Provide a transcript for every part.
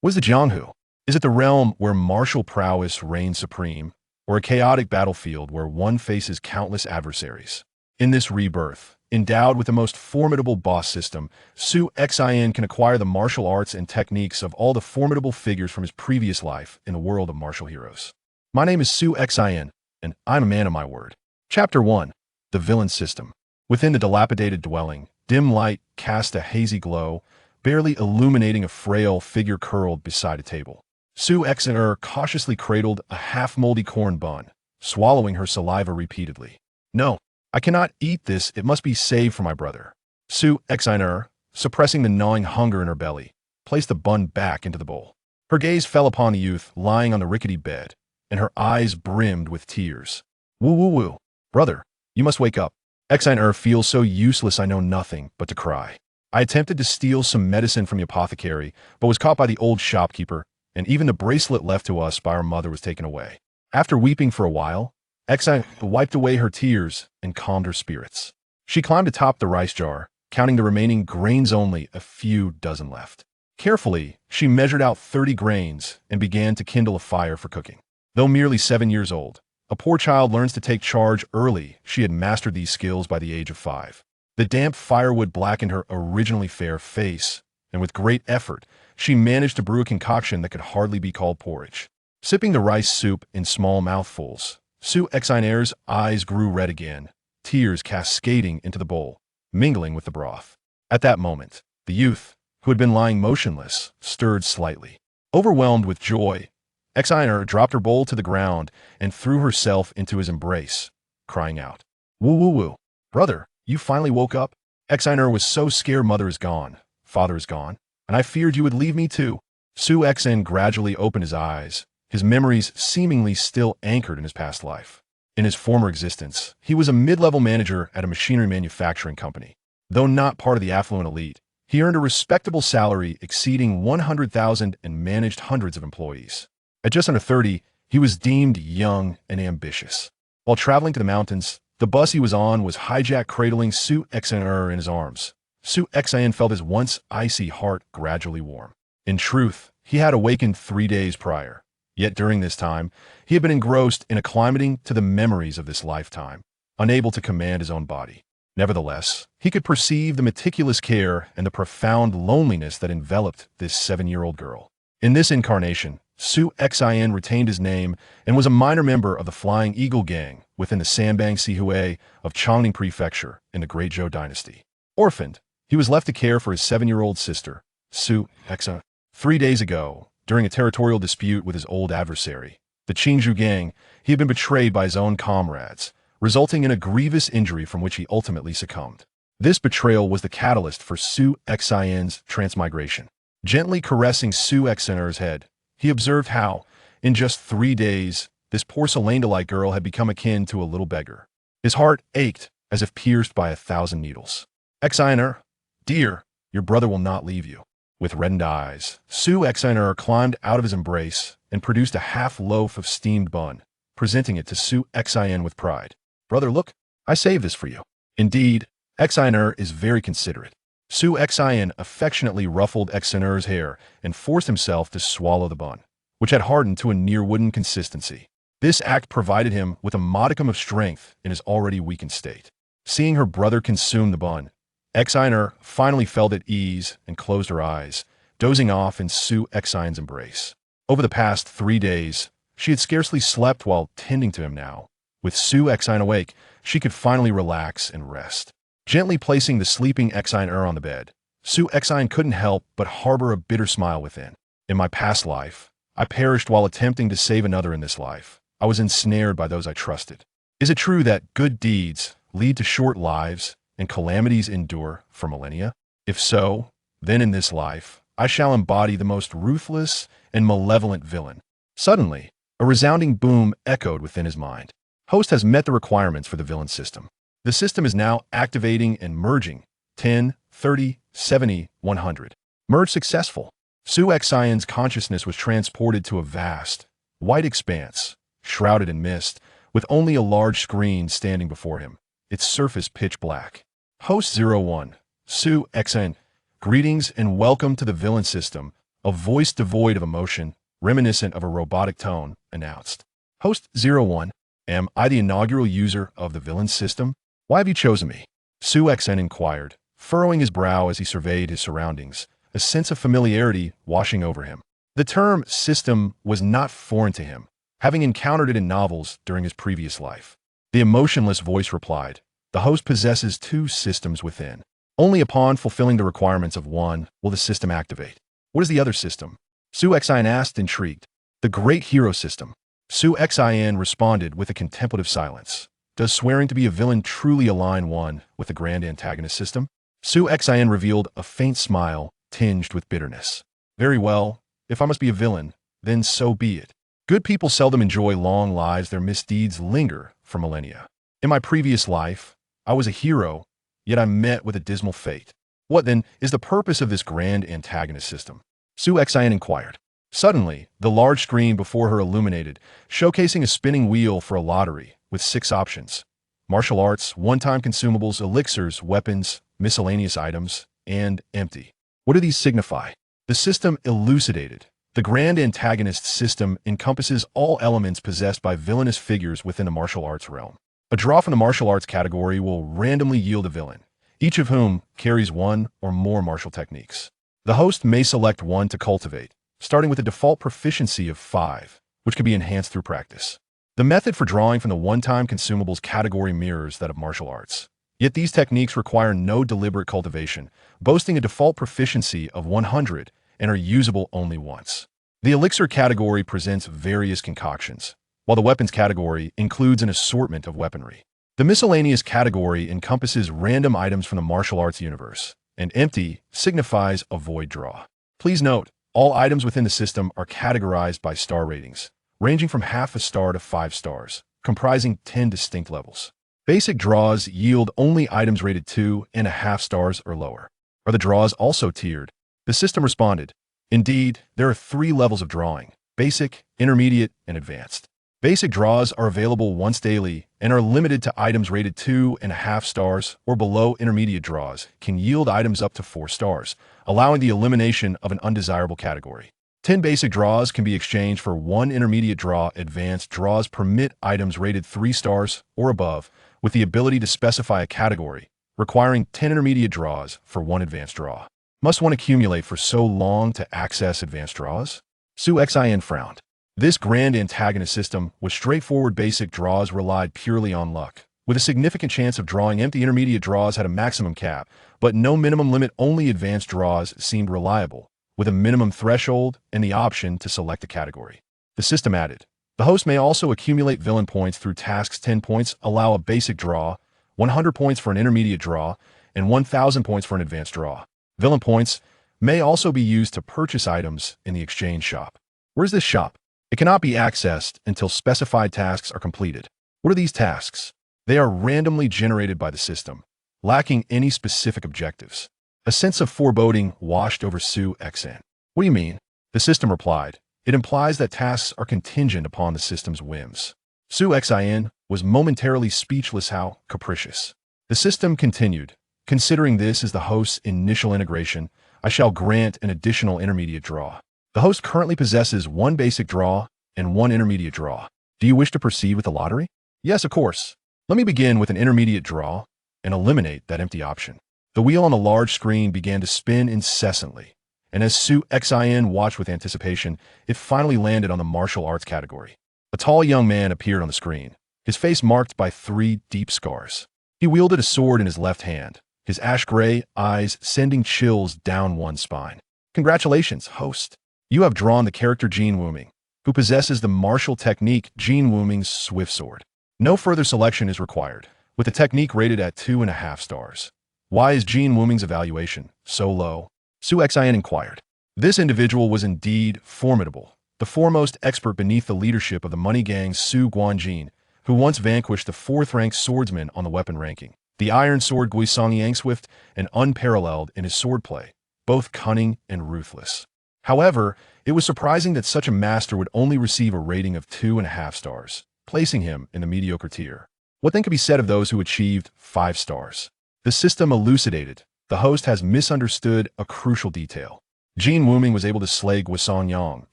Was the Jianghu? Is it the realm where martial prowess reigns supreme, or a chaotic battlefield where one faces countless adversaries? In this rebirth, endowed with the most formidable boss system, Su Xin can acquire the martial arts and techniques of all the formidable figures from his previous life in the world of martial heroes. My name is Su Xin, and I'm a man of my word. Chapter 1. The Villain System. Within the dilapidated dwelling, dim light cast a hazy glow, barely illuminating a frail figure curled beside a table. Su Xin cautiously cradled a half-moldy corn bun, swallowing her saliva repeatedly. No, I cannot eat this, it must be saved for my brother. Su Xin, suppressing the gnawing hunger in her belly, placed the bun back into the bowl. Her gaze fell upon the youth lying on the rickety bed, and her eyes brimmed with tears. Woo woo woo. Brother, you must wake up. Xin feels so useless I know nothing but to cry. I attempted to steal some medicine from the apothecary, but was caught by the old shopkeeper, and even the bracelet left to us by our mother was taken away. After weeping for a while, Xin wiped away her tears and calmed her spirits. She climbed atop the rice jar, counting the remaining grains, only a few dozen left. Carefully, she measured out 30 grains and began to kindle a fire for cooking. Though merely 7 years old, a poor child learns to take charge early. She had mastered these skills by the age of 5. The damp firewood blackened her originally fair face, and with great effort, she managed to brew a concoction that could hardly be called porridge. Sipping the rice soup in small mouthfuls, Su Xin's eyes grew red again, tears cascading into the bowl, mingling with the broth. At that moment, the youth, who had been lying motionless, stirred slightly. Overwhelmed with joy, Xin dropped her bowl to the ground and threw herself into his embrace, crying out, "Woo woo woo, brother, you finally woke up?" Xin was so scared. Mother is gone, father is gone, and I feared you would leave me too. Su Xin gradually opened his eyes, his memories seemingly still anchored in his past life. In his former existence, he was a mid-level manager at a machinery manufacturing company. Though not part of the affluent elite, he earned a respectable salary exceeding 100,000 and managed hundreds of employees. At just under 30, he was deemed young and ambitious. While traveling to the mountains, the bus he was on was hijacked, cradling Su Xin in his arms. Su Xin felt his once icy heart gradually warm. In truth, he had awakened 3 days prior. Yet during this time, he had been engrossed in acclimating to the memories of this lifetime, unable to command his own body. Nevertheless, he could perceive the meticulous care and the profound loneliness that enveloped this 7-year-old girl. In this incarnation, Su Xin retained his name and was a minor member of the Flying Eagle Gang within the Sanbang Sihui of Changning Prefecture in the Great Zhou Dynasty. Orphaned, he was left to care for his 7-year-old sister, Su Xin. 3 days ago, during a territorial dispute with his old adversary, the Jianghu gang, he had been betrayed by his own comrades, resulting in a grievous injury from which he ultimately succumbed. This betrayal was the catalyst for Su Xin's transmigration. Gently caressing Su Xin's head, he observed how, in just 3 days, this porcelain-like girl had become akin to a little beggar. His heart ached as if pierced by 1,000 needles. Xin, dear, your brother will not leave you. With reddened eyes, Su Xin climbed out of his embrace and produced a half loaf of steamed bun, presenting it to Su Xin with pride. Brother, look, I saved this for you. Indeed, Xin is very considerate. Su Xin affectionately ruffled Xin's hair and forced himself to swallow the bun, which had hardened to a near wooden consistency. This act provided him with a modicum of strength in his already weakened state. Seeing her brother consume the bun, Xin finally felt at ease and closed her eyes, dozing off in Su Xin's embrace. Over the past 3 days, she had scarcely slept while tending to him now. With Su Xin awake, she could finally relax and rest. Gently placing the sleeping Xin on the bed, Su Xin couldn't help but harbor a bitter smile within. In my past life, I perished while attempting to save another in this life. I was ensnared by those I trusted. Is it true that good deeds lead to short lives and calamities endure for millennia? If so, then in this life, I shall embody the most ruthless and malevolent villain. Suddenly, a resounding boom echoed within his mind. Host has met the requirements for the villain system. The system is now activating and merging. 10, 30, 70, 100. Merge successful. Su Xin's consciousness was transported to a vast, white expanse, shrouded in mist, with only a large screen standing before him, its surface pitch black. Host 01, Su Xin, greetings and welcome to the villain system. A voice devoid of emotion, reminiscent of a robotic tone, announced. Host 01, am I the inaugural user of the villain system? Why have you chosen me? Su Xen inquired, furrowing his brow as he surveyed his surroundings, a sense of familiarity washing over him. The term system was not foreign to him, having encountered it in novels during his previous life. The emotionless voice replied, the host possesses two systems within. Only upon fulfilling the requirements of one will the system activate. What is the other system? Su Xin asked, intrigued. The Great Hero System. Su Xin responded with a contemplative silence. Does swearing to be a villain truly align one with the grand antagonist system? Su Xin revealed a faint smile tinged with bitterness. Very well, if I must be a villain, then so be it. Good people seldom enjoy long lives, their misdeeds linger for millennia. In my previous life, I was a hero, yet I met with a dismal fate. What, then, is the purpose of this grand antagonist system? Su Xin inquired. Suddenly, the large screen before her illuminated, showcasing a spinning wheel for a lottery with 6 options. Martial arts, one-time consumables, elixirs, weapons, miscellaneous items, and empty. What do these signify? The system elucidated. The grand antagonist system encompasses all elements possessed by villainous figures within the martial arts realm. A draw from the martial arts category will randomly yield a villain, each of whom carries one or more martial techniques. The host may select one to cultivate, starting with a default proficiency of 5, which can be enhanced through practice. The method for drawing from the one-time consumables category mirrors that of martial arts. Yet these techniques require no deliberate cultivation, boasting a default proficiency of 100 and are usable only once. The elixir category presents various concoctions, while the weapons category includes an assortment of weaponry. The miscellaneous category encompasses random items from the martial arts universe, and empty signifies a void draw. Please note, all items within the system are categorized by star ratings, ranging from half a star to 5 stars, comprising 10 distinct levels. Basic draws yield only items rated 2.5 stars or lower. Are the draws also tiered? The system responded, indeed, there are 3 levels of drawing: basic, intermediate, and advanced. Basic draws are available once daily and are limited to items rated 2.5 stars or below. Intermediate draws can yield items up to 4 stars, allowing the elimination of an undesirable category. 10 basic draws can be exchanged for 1 intermediate draw. Advanced draws permit items rated 3 stars or above, with the ability to specify a category, requiring 10 intermediate draws for 1 advanced draw. Must one accumulate for so long to access advanced draws? Su Xin frowned. This grand antagonist system with straightforward basic draws relied purely on luck, with a significant chance of drawing empty. Intermediate draws had a maximum cap, but no minimum limit. Only advanced draws seemed reliable, with a minimum threshold and the option to select a category. The system added, the host may also accumulate villain points through tasks. 10 points allow a basic draw, 100 points for an intermediate draw, and 1,000 points for an advanced draw. Villain points may also be used to purchase items in the exchange shop. Where's this shop? It cannot be accessed until specified tasks are completed. What are these tasks? They are randomly generated by the system, lacking any specific objectives. A sense of foreboding washed over Su Xin. What do you mean? The system replied. It implies that tasks are contingent upon the system's whims. Su Xin was momentarily speechless. How capricious. The system continued. Considering this as the host's initial integration, I shall grant an additional intermediate draw. The host currently possesses 1 basic draw and 1 intermediate draw. Do you wish to proceed with the lottery? Yes, of course. Let me begin with an intermediate draw and eliminate that empty option. The wheel on the large screen began to spin incessantly, and as Su Xin watched with anticipation, it finally landed on the martial arts category. A tall young man appeared on the screen, his face marked by 3 deep scars. He wielded a sword in his left hand, his ash-gray eyes sending chills down one's spine. Congratulations, host. You have drawn the character Jianghu, who possesses the martial technique Jianghu's Swift Sword. No further selection is required, with the technique rated at 2.5 stars. Why is Jianghu's evaluation so low? Su Xin inquired. This individual was indeed formidable, the foremost expert beneath the leadership of the money gang Su Guanjin, who once vanquished the 4th-ranked swordsman on the weapon ranking. The iron sword Guisong Yang Swift and unparalleled in his swordplay, both cunning and ruthless. However, it was surprising that such a master would only receive a rating of 2.5 stars, placing him in the mediocre tier. What then could be said of those who achieved 5 stars? The system elucidated. The host has misunderstood a crucial detail. Jin Wuming was able to slay Guo Songyang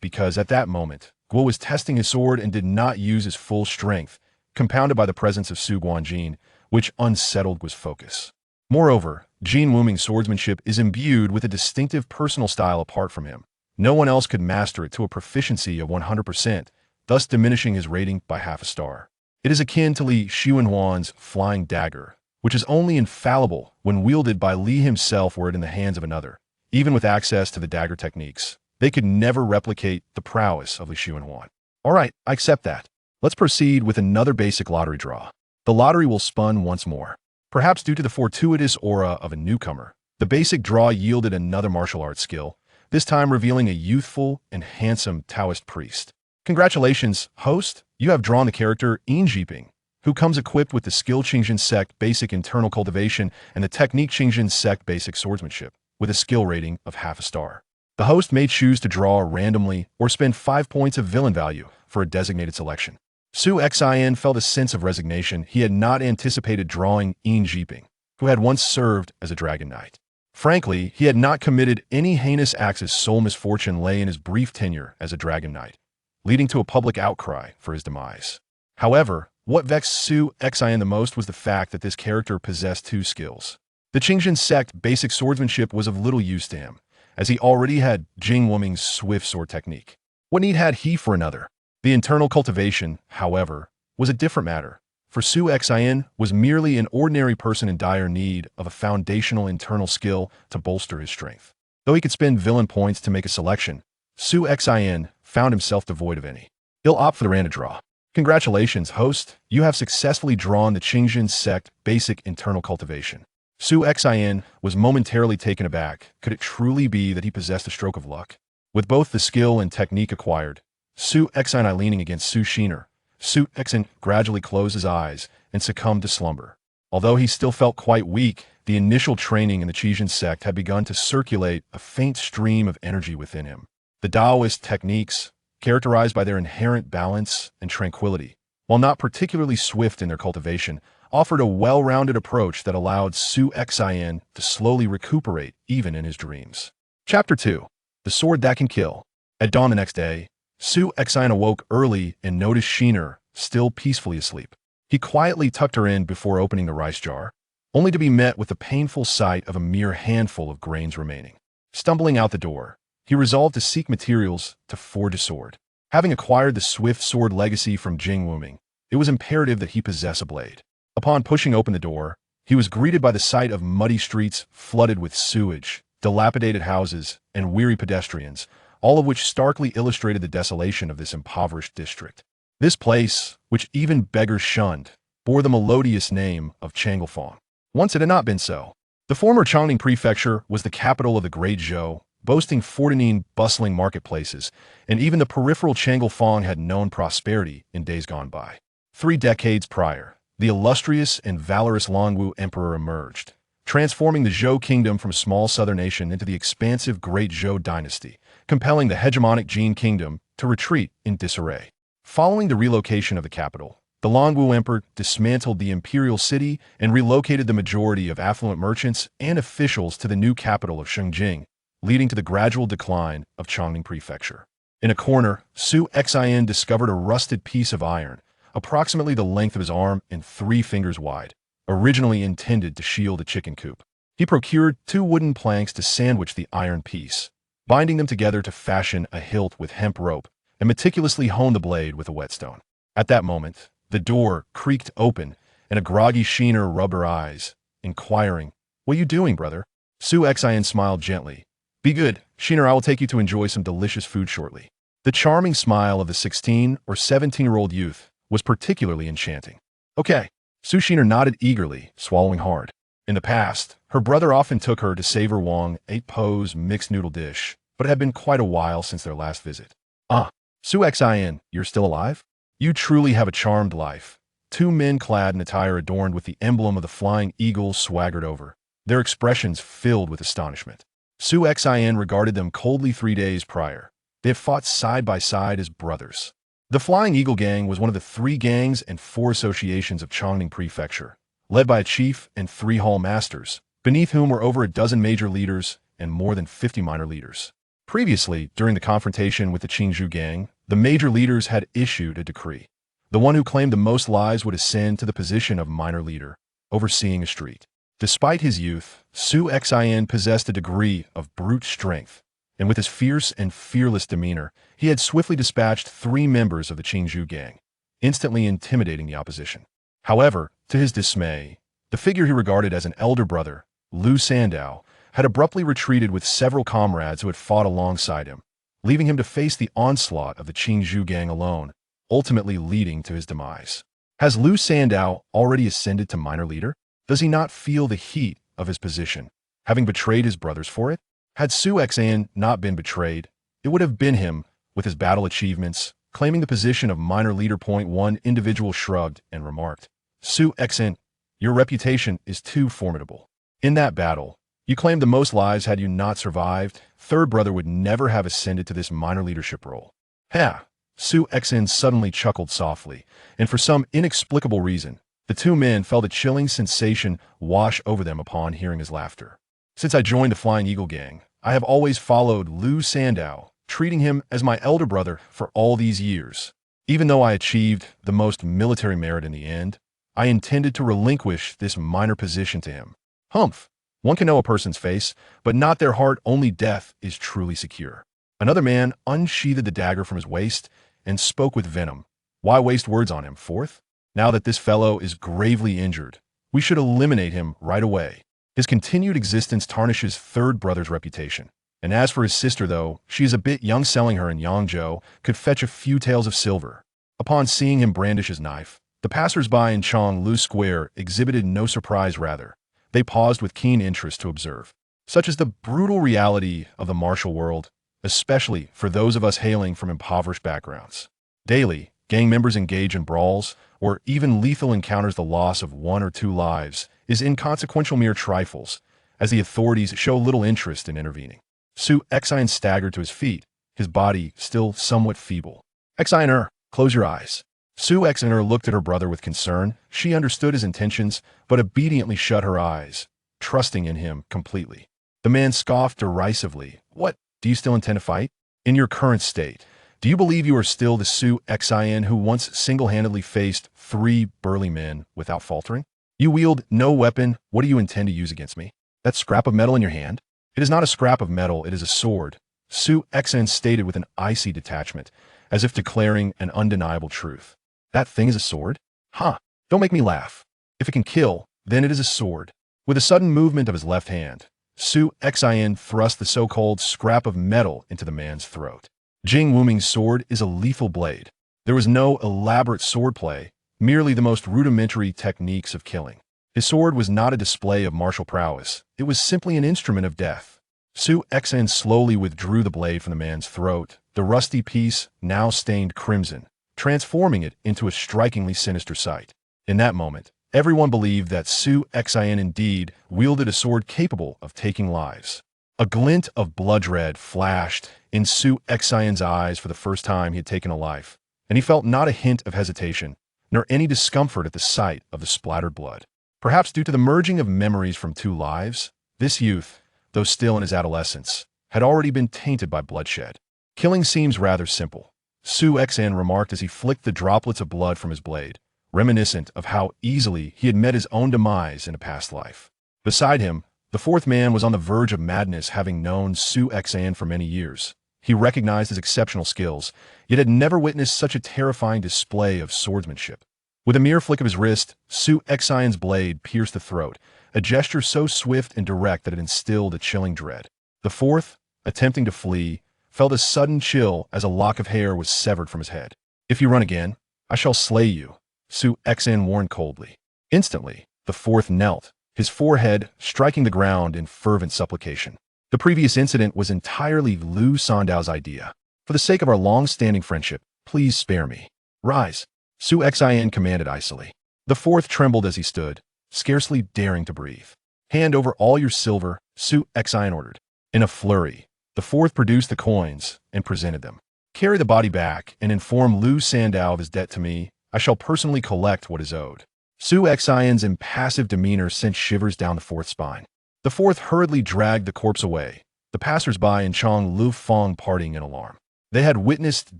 because at that moment, Guo was testing his sword and did not use his full strength, compounded by the presence of Su Guanjin, which unsettled Guo's focus. Moreover, Jin Wuming's swordsmanship is imbued with a distinctive personal style apart from him. No one else could master it to a proficiency of 100%, thus diminishing his rating by half a star. It is akin to Li Xuanhuan's flying dagger, which is only infallible when wielded by Li himself were it in the hands of another. Even with access to the dagger techniques, they could never replicate the prowess of Li Xuanhuan. Alright, I accept that. Let's proceed with another basic lottery draw. The lottery will spun once more. Perhaps due to the fortuitous aura of a newcomer, the basic draw yielded another martial arts skill, this time revealing a youthful and handsome Taoist priest. Congratulations, host! You have drawn the character Yin Jiping, who comes equipped with the skill Qingjin Sect Basic Internal Cultivation and the technique Qingjin Sect Basic Swordsmanship, with a skill rating of half a star. The host may choose to draw randomly or spend 5 points of villain value for a designated selection. Su Xin felt a sense of resignation. He had not anticipated drawing Yin Jiping, who had once served as a dragon knight. Frankly, he had not committed any heinous acts. His sole misfortune lay in his brief tenure as a dragon knight, leading to a public outcry for his demise. However, what vexed Su Xin the most was the fact that this character possessed two skills. The Qingjin Sect Basic Swordsmanship was of little use to him, as he already had Jin Wuming's swift sword technique. What need had he for another? The internal cultivation, however, was a different matter, for Su Xin was merely an ordinary person in dire need of a foundational internal skill to bolster his strength. Though he could spend villain points to make a selection, Su Xin found himself devoid of any. He'll opt for the random draw. Congratulations, host! You have successfully drawn the Qingjin Sect Basic Internal Cultivation. Su Xin was momentarily taken aback. Could it truly be that he possessed a stroke of luck? With both the skill and technique acquired, Su Xin leaning against Su Shiner, Su Xin gradually closed his eyes and succumbed to slumber. Although he still felt quite weak, the initial training in the Qingjin Sect had begun to circulate a faint stream of energy within him. The Taoist techniques, characterized by their inherent balance and tranquility, while not particularly swift in their cultivation, offered a well-rounded approach that allowed Su Xin to slowly recuperate even in his dreams. Chapter 2. The Sword That Can Kill. At dawn the next day, Su Xin awoke early and noticed Shiner still peacefully asleep. He quietly tucked her in before opening the rice jar, only to be met with the painful sight of a mere handful of grains remaining. Stumbling out the door, he resolved to seek materials to forge a sword. Having acquired the swift sword legacy from Jin Wuming, it was imperative that he possess a blade. Upon pushing open the door, he was greeted by the sight of muddy streets flooded with sewage, dilapidated houses, and weary pedestrians, all of which starkly illustrated the desolation of this impoverished district. This place, which even beggars shunned, bore the melodious name of Changlefang. Once it had not been so. The former Chongning Prefecture was the capital of the Great Zhou, boasting 14 bustling marketplaces, and even the peripheral Changlefang had known prosperity in days gone by. 3 decades prior, the illustrious and valorous Longwu Emperor emerged, transforming the Zhou kingdom from a small southern nation into the expansive Great Zhou dynasty, compelling the hegemonic Jin kingdom to retreat in disarray. Following the relocation of the capital, the Longwu Emperor dismantled the imperial city and relocated the majority of affluent merchants and officials to the new capital of Shengjing, leading to the gradual decline of Chongning Prefecture. In a corner, Su Xin discovered a rusted piece of iron, approximately the length of his arm and 3 fingers wide, originally intended to shield a chicken coop. He procured 2 wooden planks to sandwich the iron piece, binding them together to fashion a hilt with hemp rope, and meticulously honed the blade with a whetstone. At that moment, the door creaked open, and a groggy Shiner rubbed her eyes, inquiring, "What are you doing, brother?" Su Xin smiled gently. "Be good, Shiner, I will take you to enjoy some delicious food shortly." The charming smile of the 16 or 17-year-old youth was particularly enchanting. "Okay." Su Shiner nodded eagerly, swallowing hard. In the past, her brother often took her to savor Wang Po's mixed noodle dish, but it had been quite a while since their last visit. "Ah, Su Xin, you're still alive? You truly have a charmed life." 2 men clad in attire adorned with the emblem of the flying eagle swaggered over, their expressions filled with astonishment. Su Xin regarded them coldly 3 days prior. They had fought side by side as brothers. The Flying Eagle Gang was one of the 3 gangs and 4 associations of Chongning Prefecture, led by a chief and 3 hall masters, beneath whom were over a dozen major leaders and more than 50 minor leaders. Previously, during the confrontation with the Jianghu gang, the major leaders had issued a decree. The one who claimed the most lives would ascend to the position of minor leader, overseeing a street. Despite his youth, Su Xin possessed a degree of brute strength, and with his fierce and fearless demeanor, he had swiftly dispatched 3 members of the Jianghu gang, instantly intimidating the opposition. However, to his dismay, the figure he regarded as an elder brother, Liu Sandao, had abruptly retreated with several comrades who had fought alongside him, leaving him to face the onslaught of the Jianghu gang alone, ultimately leading to his demise. Has Liu Sandao already ascended to minor leader? Does he not feel the heat of his position, having betrayed his brothers for it? Had Su Xin not been betrayed, it would have been him, with his battle achievements, claiming the position of minor leader. One individual shrugged and remarked, "Su Xin, your reputation is too formidable. In that battle, you claimed the most lives. Had you not survived, third brother would never have ascended to this minor leadership role." Ha! Su Xin suddenly chuckled softly, and for some inexplicable reason, the 2 men felt a chilling sensation wash over them upon hearing his laughter. Since I joined the Flying Eagle gang, I have always followed Liu Sandao, treating him as my elder brother for all these years. Even though I achieved the most military merit in the end, I intended to relinquish this minor position to him. Humph! One can know a person's face, but not their heart. Only death is truly secure. Another man unsheathed the dagger from his waist and spoke with venom. Why waste words on him, fourth? Now that this fellow is gravely injured, we should eliminate him right away. His continued existence tarnishes third brother's reputation. And as for his sister, though, she is a bit young, selling her in Jianghu could fetch a few taels of silver. Upon seeing him brandish his knife, the passers-by in Changlu Square exhibited no surprise. Rather, they paused with keen interest to observe. Such is the brutal reality of the martial world, especially for those of us hailing from impoverished backgrounds. Daily, gang members engage in brawls, or even lethal encounters. The loss of 1 or 2 lives is inconsequential, mere trifles, as the authorities show little interest in intervening. Su Xin staggered to his feet, his body still somewhat feeble. "Xin, close your eyes." Su Xin looked at her brother with concern. She understood his intentions, but obediently shut her eyes, trusting in him completely. The man scoffed derisively. "What, do you still intend to fight? In your current state, do you believe you are still the Su Xin who once single-handedly faced 3 burly men without faltering? You wield no weapon. What do you intend to use against me? That scrap of metal in your hand?" "It is not a scrap of metal, it is a sword," Su Xin stated with an icy detachment, as if declaring an undeniable truth. "That thing is a sword? Huh, don't make me laugh. If it can kill, then it is a sword." With a sudden movement of his left hand, Su Xin thrust the so-called scrap of metal into the man's throat. Jing Wuming's sword is a lethal blade. There was no elaborate swordplay, merely the most rudimentary techniques of killing. His sword was not a display of martial prowess, it was simply an instrument of death. Su Xin slowly withdrew the blade from the man's throat, the rusty piece now stained crimson, transforming it into a strikingly sinister sight. In that moment, everyone believed that Su Xin indeed wielded a sword capable of taking lives. A glint of blood red flashed in Su Xion's eyes. For the first time he had taken a life, and he felt not a hint of hesitation, nor any discomfort at the sight of the splattered blood. Perhaps due to the merging of memories from 2 lives, this youth, though still in his adolescence, had already been tainted by bloodshed. "Killing seems rather simple," Su Xin remarked as he flicked the droplets of blood from his blade, reminiscent of how easily he had met his own demise in a past life. Beside him, the 4th man was on the verge of madness. Having known Su Xin for many years, he recognized his exceptional skills, yet had never witnessed such a terrifying display of swordsmanship. With a mere flick of his wrist, Su Xion's blade pierced the throat, a gesture so swift and direct that it instilled a chilling dread. The 4th, attempting to flee, felt a sudden chill as a lock of hair was severed from his head. "If you run again, I shall slay you," Su Xin warned coldly. Instantly, the 4th knelt, his forehead striking the ground in fervent supplication. The previous incident was entirely Liu Sandao's idea. "For the sake of our long-standing friendship, please spare me." "Rise," Su Xin commanded icily. The 4th trembled as he stood, scarcely daring to breathe. "Hand over all your silver," Su Xin ordered. In a flurry, the 4th produced the coins and presented them. "Carry the body back and inform Liu Sandao of his debt to me. I shall personally collect what is owed." Su Xion's impassive demeanor sent shivers down the 4th's spine. The 4th hurriedly dragged the corpse away, the passers-by in Chong Lu Fong parting in alarm. They had witnessed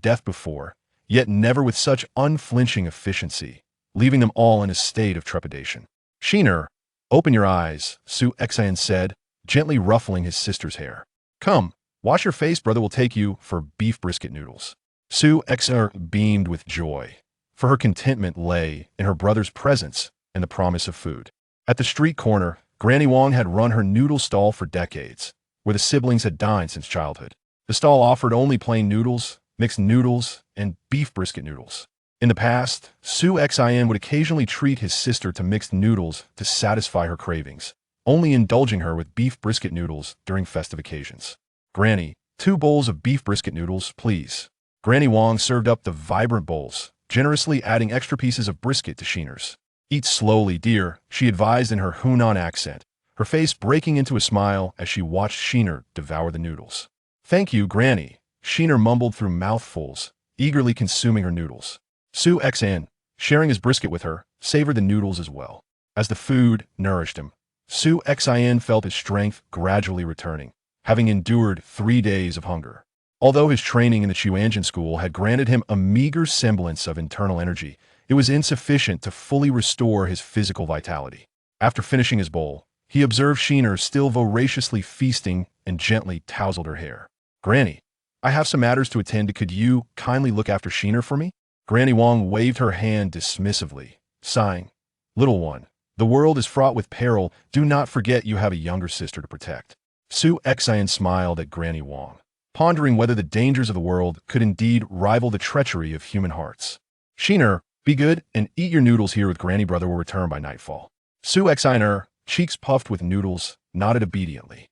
death before, yet never with such unflinching efficiency, leaving them all in a state of trepidation. "Sheener, open your eyes," Su Xian said, gently ruffling his sister's hair. "Come, wash your face, brother will take you for beef brisket noodles." Su Xian beamed with joy, for her contentment lay in her brother's presence and the promise of food. At the street corner, Granny Wong had run her noodle stall for decades, where the siblings had dined since childhood. The stall offered only plain noodles, mixed noodles, and beef brisket noodles. In the past, Su Xian would occasionally treat his sister to mixed noodles to satisfy her cravings, only indulging her with beef brisket noodles during festive occasions. "Granny, 2 bowls of beef brisket noodles, please." Granny Wong served up the vibrant bowls, generously adding extra pieces of brisket to Sheener's. "Eat slowly, dear," she advised in her Hunan accent, her face breaking into a smile as she watched Sheener devour the noodles. "Thank you, Granny," Sheener mumbled through mouthfuls, eagerly consuming her noodles. Su Xian, sharing his brisket with her, savored the noodles as well. As the food nourished him, Su Xian felt his strength gradually returning, having endured 3 days of hunger. Although his training in the Chuanjin school had granted him a meager semblance of internal energy, it was insufficient to fully restore his physical vitality. After finishing his bowl, he observed Sheener still voraciously feasting and gently tousled her hair. "Granny, I have some matters to attend to. Could you kindly look after Sheener for me?" Granny Wong waved her hand dismissively, sighing. "Little one, the world is fraught with peril. Do not forget you have a younger sister to protect." Su Xian smiled at Granny Wong, pondering whether the dangers of the world could indeed rival the treachery of human hearts. "Sheener, be good and eat your noodles here with Granny. Brother will return by nightfall." Su Xian, cheeks puffed with noodles, nodded obediently.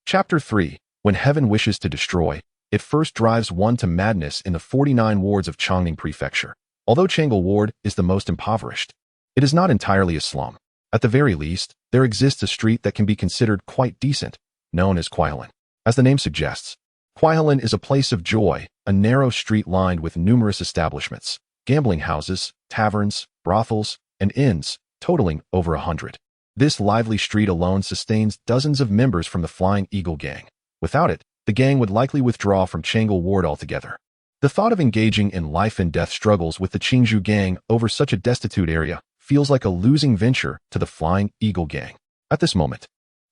Chapter 3. When Heaven Wishes to Destroy, it first drives one to madness in the 49 wards of Chongning Prefecture. Although Chang'an Ward is the most impoverished, it is not entirely a slum. At the very least, there exists a street that can be considered quite decent, known as Kuailan. As the name suggests, Kuailan is a place of joy, a narrow street lined with numerous establishments, gambling houses, taverns, brothels, and inns, totaling over 100. This lively street alone sustains dozens of members from the Flying Eagle Gang. Without it, the gang would likely withdraw from Chang'an Ward altogether. The thought of engaging in life-and-death struggles with the Qingzhou Gang over such a destitute area feels like a losing venture to the Flying Eagle Gang. At this moment,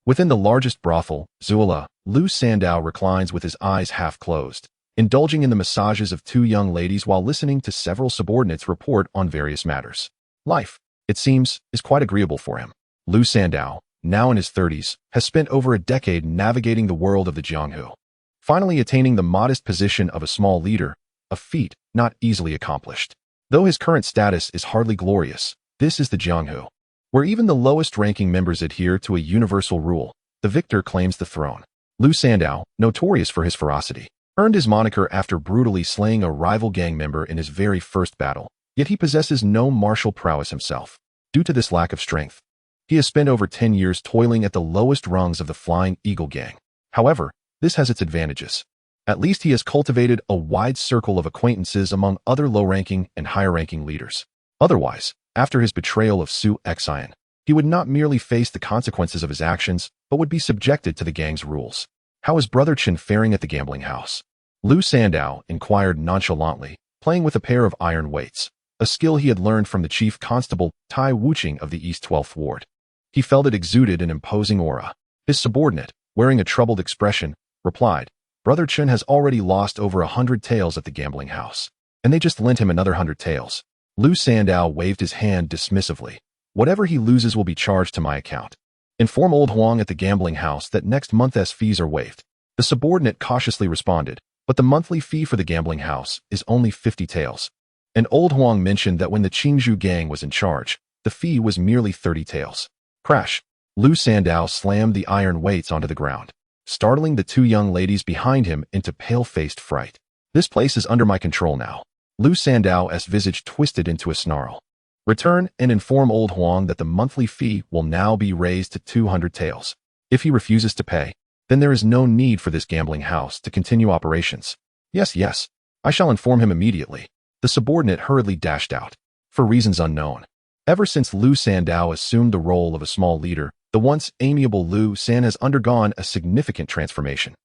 within the largest brothel, Zula, Lu Sandow reclines with his eyes half closed, indulging in the massages of 2 young ladies while listening to several subordinates report on various matters. Life, it seems, is quite agreeable for him. Lu Sandow, now in his 30s, has spent over a decade navigating the world of the Jianghu, finally attaining the modest position of a small leader, a feat not easily accomplished. Though his current status is hardly glorious, this is the Jianghu, where even the lowest-ranking members adhere to a universal rule: the victor claims the throne. Lu Sandow, notorious for his ferocity, earned his moniker after brutally slaying a rival gang member in his very first battle, yet he possesses no martial prowess himself. Due to this lack of strength, he has spent over 10 years toiling at the lowest rungs of the Flying Eagle Gang. However, this has its advantages. At least he has cultivated a wide circle of acquaintances among other low-ranking and higher-ranking leaders. Otherwise, after his betrayal of Su Xian, he would not merely face the consequences of his actions, but would be subjected to the gang's rules. "How is Brother Chen faring at the gambling house?" Lu Sandow inquired nonchalantly, playing with a pair of iron weights, a skill he had learned from the chief constable Tai Wuching of the East 12th Ward. He felt it exuded an imposing aura. His subordinate, wearing a troubled expression, replied, "Brother Chen has already lost over 100 taels at the gambling house, and they just lent him another 100 taels. Lu Sandow waved his hand dismissively. "Whatever he loses will be charged to my account. Inform old Huang at the gambling house that next month's fees are waived." The subordinate cautiously responded, "But the monthly fee for the gambling house is only 50 taels. And old Huang mentioned that when the Qingzhou Gang was in charge, the fee was merely 30 taels. Crash! Lu Sandow slammed the iron weights onto the ground, startling the 2 young ladies behind him into pale-faced fright. "This place is under my control now." Lu Sandow's visage twisted into a snarl. "Return and inform old Huang that the monthly fee will now be raised to 200 taels. If he refuses to pay, then there is no need for this gambling house to continue operations." Yes, I shall inform him immediately." The subordinate hurriedly dashed out. For reasons unknown, ever since Lu Sandow assumed the role of a small leader, the once amiable Lu San has undergone a significant transformation.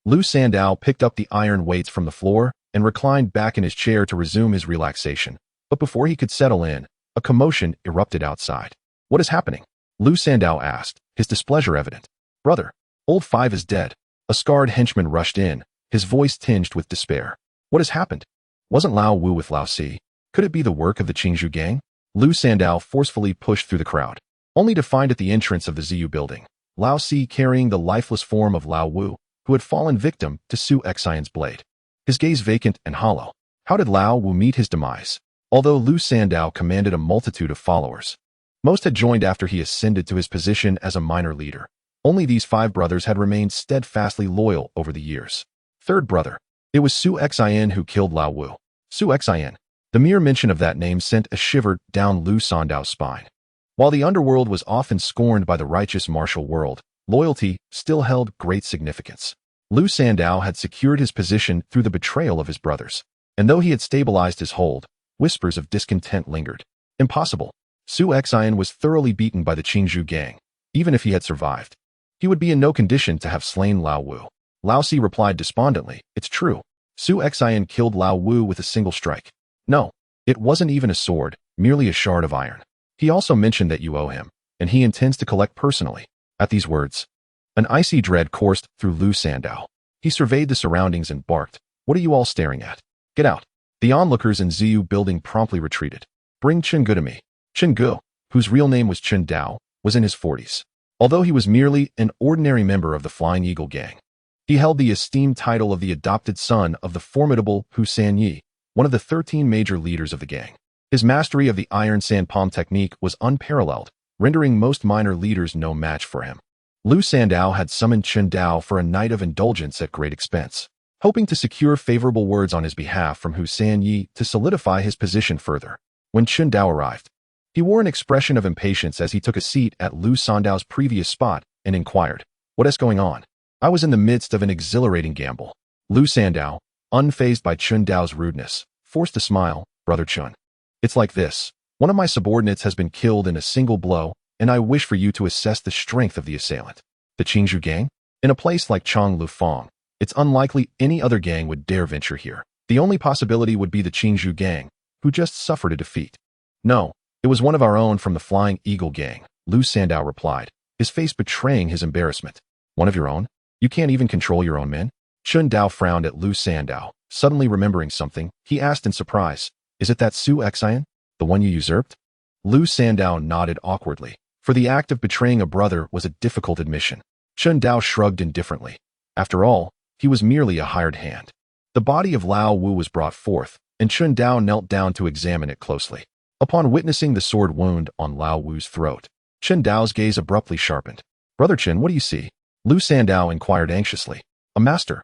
Lu Sandow picked up the iron weights from the floor and reclined back in his chair to resume his relaxation. But before he could settle in, a commotion erupted outside. "What is happening?" Lu Sandow asked, his displeasure evident. "Brother, old Five is dead." A scarred henchman rushed in, his voice tinged with despair. "What has happened? Wasn't Lao Wu with Lao Si? Could it be the work of the Jianghu gang?" Lu Sandow forcefully pushed through the crowd, only to find at the entrance of the ZU building, Lao Si carrying the lifeless form of Lao Wu, who had fallen victim to Su Xian's blade. His gaze vacant and hollow. How did Lao Wu meet his demise? Although Lu Sandow commanded a multitude of followers, most had joined after he ascended to his position as a minor leader. Only these 5 brothers had remained steadfastly loyal over the years. Third brother. It was Su Xian who killed Lao Wu. Su Xian. The mere mention of that name sent a shiver down Lu Sandow's spine. While the underworld was often scorned by the righteous martial world, loyalty still held great significance. Lu Sandow had secured his position through the betrayal of his brothers, and though he had stabilized his hold, whispers of discontent lingered. Impossible. Su Xian was thoroughly beaten by the Jianghu gang. Even if he had survived, he would be in no condition to have slain Lao Wu. Lao Si replied despondently, "It's true. Su Xian killed Lao Wu with a single strike. No, it wasn't even a sword, merely a shard of iron. He also mentioned that you owe him, and he intends to collect personally." At these words, an icy dread coursed through Lu Sandow. He surveyed the surroundings and barked, "What are you all staring at? Get out." The onlookers in ZU building promptly retreated. "Bring Chenggu to me." Chenggu, whose real name was Chen Dao, was in his 40s. Although he was merely an ordinary member of the Flying Eagle gang, he held the esteemed title of the adopted son of the formidable Hu Sanyi, one of the 13 major leaders of the gang. His mastery of the iron sand palm technique was unparalleled, rendering most minor leaders no match for him. Lu Sandow had summoned Chen Dao for a night of indulgence at great expense, hoping to secure favorable words on his behalf from Hu Sanyi to solidify his position further. When Chen Dao arrived, he wore an expression of impatience as he took a seat at Lu Sandow's previous spot and inquired, "What is going on?" "I was in the midst of an exhilarating gamble." Lu Sandow, unfazed by Chen Dao's rudeness, forced a smile. "Brother Chen, it's like this. One of my subordinates has been killed in a single blow, and I wish for you to assess the strength of the assailant." "The Jianghu gang?" "In a place like Changlufang, it's unlikely any other gang would dare venture here. The only possibility would be the Jianghu gang, who just suffered a defeat." "No, it was one of our own from the Flying Eagle gang," Lu Sandow replied, his face betraying his embarrassment. "One of your own? You can't even control your own men?" Chen Dao frowned at Lu Sandow. Suddenly remembering something, he asked in surprise, "Is it that Su Xian, the one you usurped?" Lu Sandow nodded awkwardly, for the act of betraying a brother was a difficult admission. Chen Dao shrugged indifferently. After all, he was merely a hired hand. The body of Lao Wu was brought forth, and Chen Dao knelt down to examine it closely. Upon witnessing the sword wound on Lao Wu's throat, Chen Dao's gaze abruptly sharpened. "Brother Chen, what do you see?" Lu Sandow inquired anxiously. A master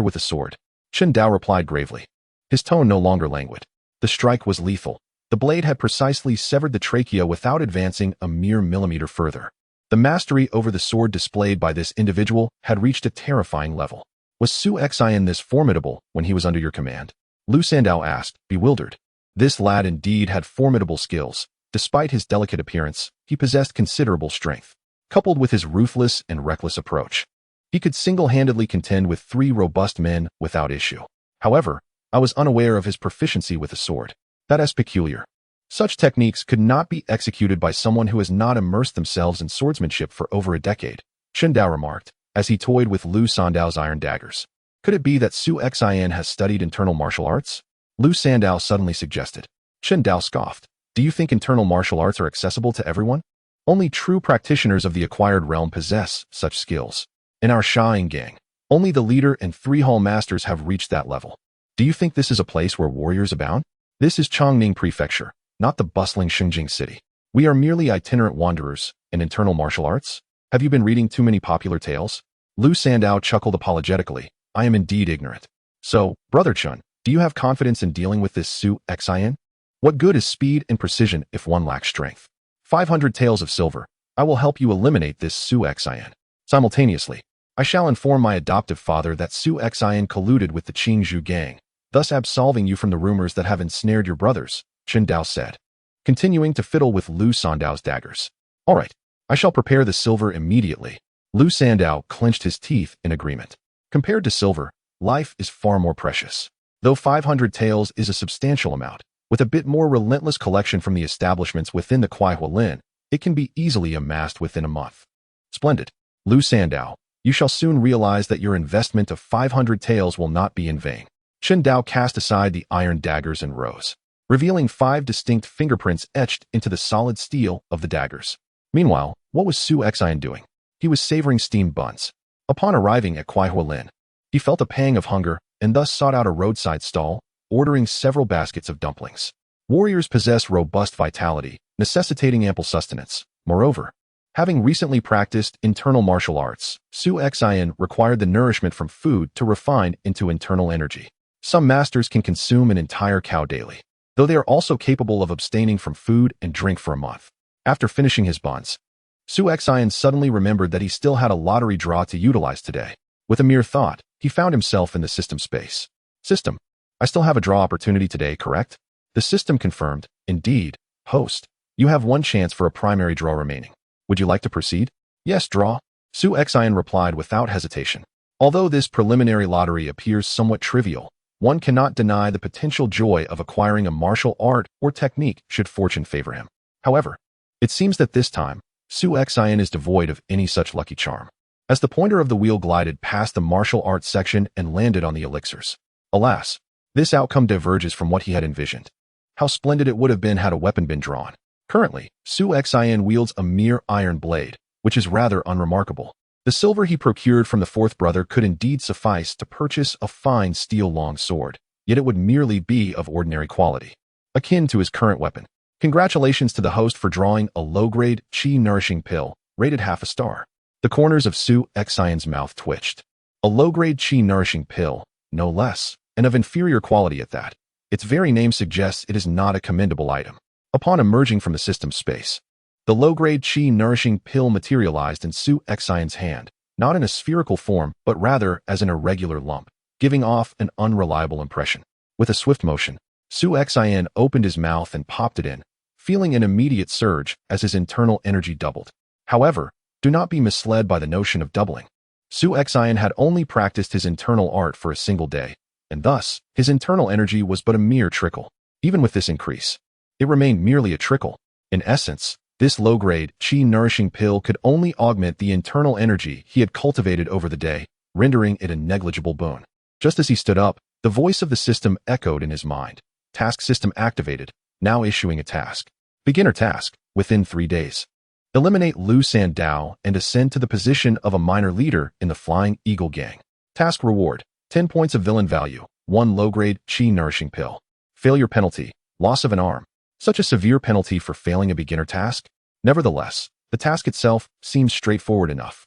with a sword," Chen Dao replied gravely, his tone no longer languid. The strike was lethal. The blade had precisely severed the trachea without advancing a mere millimeter further. The mastery over the sword displayed by this individual had reached a terrifying level. "Was Su Xian this formidable when he was under your command?" Lu Sandow asked, bewildered. This lad indeed had formidable skills. Despite his delicate appearance, he possessed considerable strength. Coupled with his ruthless and reckless approach, he could single-handedly contend with 3 robust men without issue. However, I was unaware of his proficiency with the sword. That is peculiar. Such techniques could not be executed by someone who has not immersed themselves in swordsmanship for over a decade, Chen Dao remarked, as he toyed with Lu Sandow's iron daggers. Could it be that Su Xian has studied internal martial arts? Lu Sandow suddenly suggested. Chen Dao scoffed. Do you think internal martial arts are accessible to everyone? Only true practitioners of the acquired realm possess such skills. In our Shaing gang, only the leader and 3 hall masters have reached that level. Do you think this is a place where warriors abound? This is Chongning Prefecture, not the bustling Xinjiang city. We are merely itinerant wanderers in internal martial arts. Have you been reading too many popular tales? Lu Sandow chuckled apologetically. I am indeed ignorant. So, Brother Chun, do you have confidence in dealing with this Su Xian? What good is speed and precision if one lacks strength? 500 taels of silver. I will help you eliminate this Su Xian. Simultaneously, I shall inform my adoptive father that Su Xian colluded with the Jianghu gang, thus absolving you from the rumors that have ensnared your brothers, Chen Dao said, continuing to fiddle with Lu Sandow's daggers. All right, I shall prepare the silver immediately. Lu Sandow clenched his teeth in agreement. Compared to silver, life is far more precious. Though 500 taels is a substantial amount, with a bit more relentless collection from the establishments within the Kuai-Hualin, it can be easily amassed within a month. Splendid. Lu Sandao, you shall soon realize that your investment of 500 taels will not be in vain. Chen Dao cast aside the iron daggers and rose, revealing 5 distinct fingerprints etched into the solid steel of the daggers. Meanwhile, what was Su Xian doing? He was savoring steamed buns. Upon arriving at Kuai-Hualin, he felt a pang of hunger and thus sought out a roadside stall, ordering several baskets of dumplings. Warriors possess robust vitality, necessitating ample sustenance. Moreover, having recently practiced internal martial arts, Su Xian required the nourishment from food to refine into internal energy. Some masters can consume an entire cow daily, though they are also capable of abstaining from food and drink for a month. After finishing his buns, Su Xian suddenly remembered that he still had a lottery draw to utilize today. With a mere thought, he found himself in the system space. System, I still have a draw opportunity today, correct? The system confirmed. Indeed, host, you have one chance for a primary draw remaining. Would you like to proceed? Yes, draw. Su Xian replied without hesitation. Although this preliminary lottery appears somewhat trivial, one cannot deny the potential joy of acquiring a martial art or technique should fortune favor him. However, it seems that this time, Su Xian is devoid of any such lucky charm. As the pointer of the wheel glided past the martial arts section and landed on the elixirs. Alas, this outcome diverges from what he had envisioned. How splendid it would have been had a weapon been drawn. Currently, Su Xian wields a mere iron blade, which is rather unremarkable. The silver he procured from the fourth brother could indeed suffice to purchase a fine steel long sword, yet it would merely be of ordinary quality, akin to his current weapon. Congratulations to the host for drawing a low-grade qi-nourishing pill, rated half a star. The corners of Su Xian's mouth twitched. A low-grade qi-nourishing pill, no less, and of inferior quality at that. Its very name suggests it is not a commendable item. Upon emerging from the system space, the low-grade qi-nourishing pill materialized in Su Xian's hand, not in a spherical form, but rather as an irregular lump, giving off an unreliable impression. With a swift motion, Su Xian opened his mouth and popped it in, feeling an immediate surge as his internal energy doubled. However, do not be misled by the notion of doubling. Su Xian had only practiced his internal art for a single day, and thus, his internal energy was but a mere trickle. Even with this increase, it remained merely a trickle. In essence, this low-grade, qi-nourishing pill could only augment the internal energy he had cultivated over the day, rendering it a negligible boon. Just as he stood up, the voice of the system echoed in his mind. Task system activated, now issuing a task. Beginner task, within 3 days. Eliminate Lu Sandao and ascend to the position of a minor leader in the Flying Eagle Gang. Task reward, 10 points of villain value, 1 low-grade qi-nourishing pill. Failure penalty, loss of an arm. Such a severe penalty for failing a beginner task? Nevertheless, the task itself seems straightforward enough.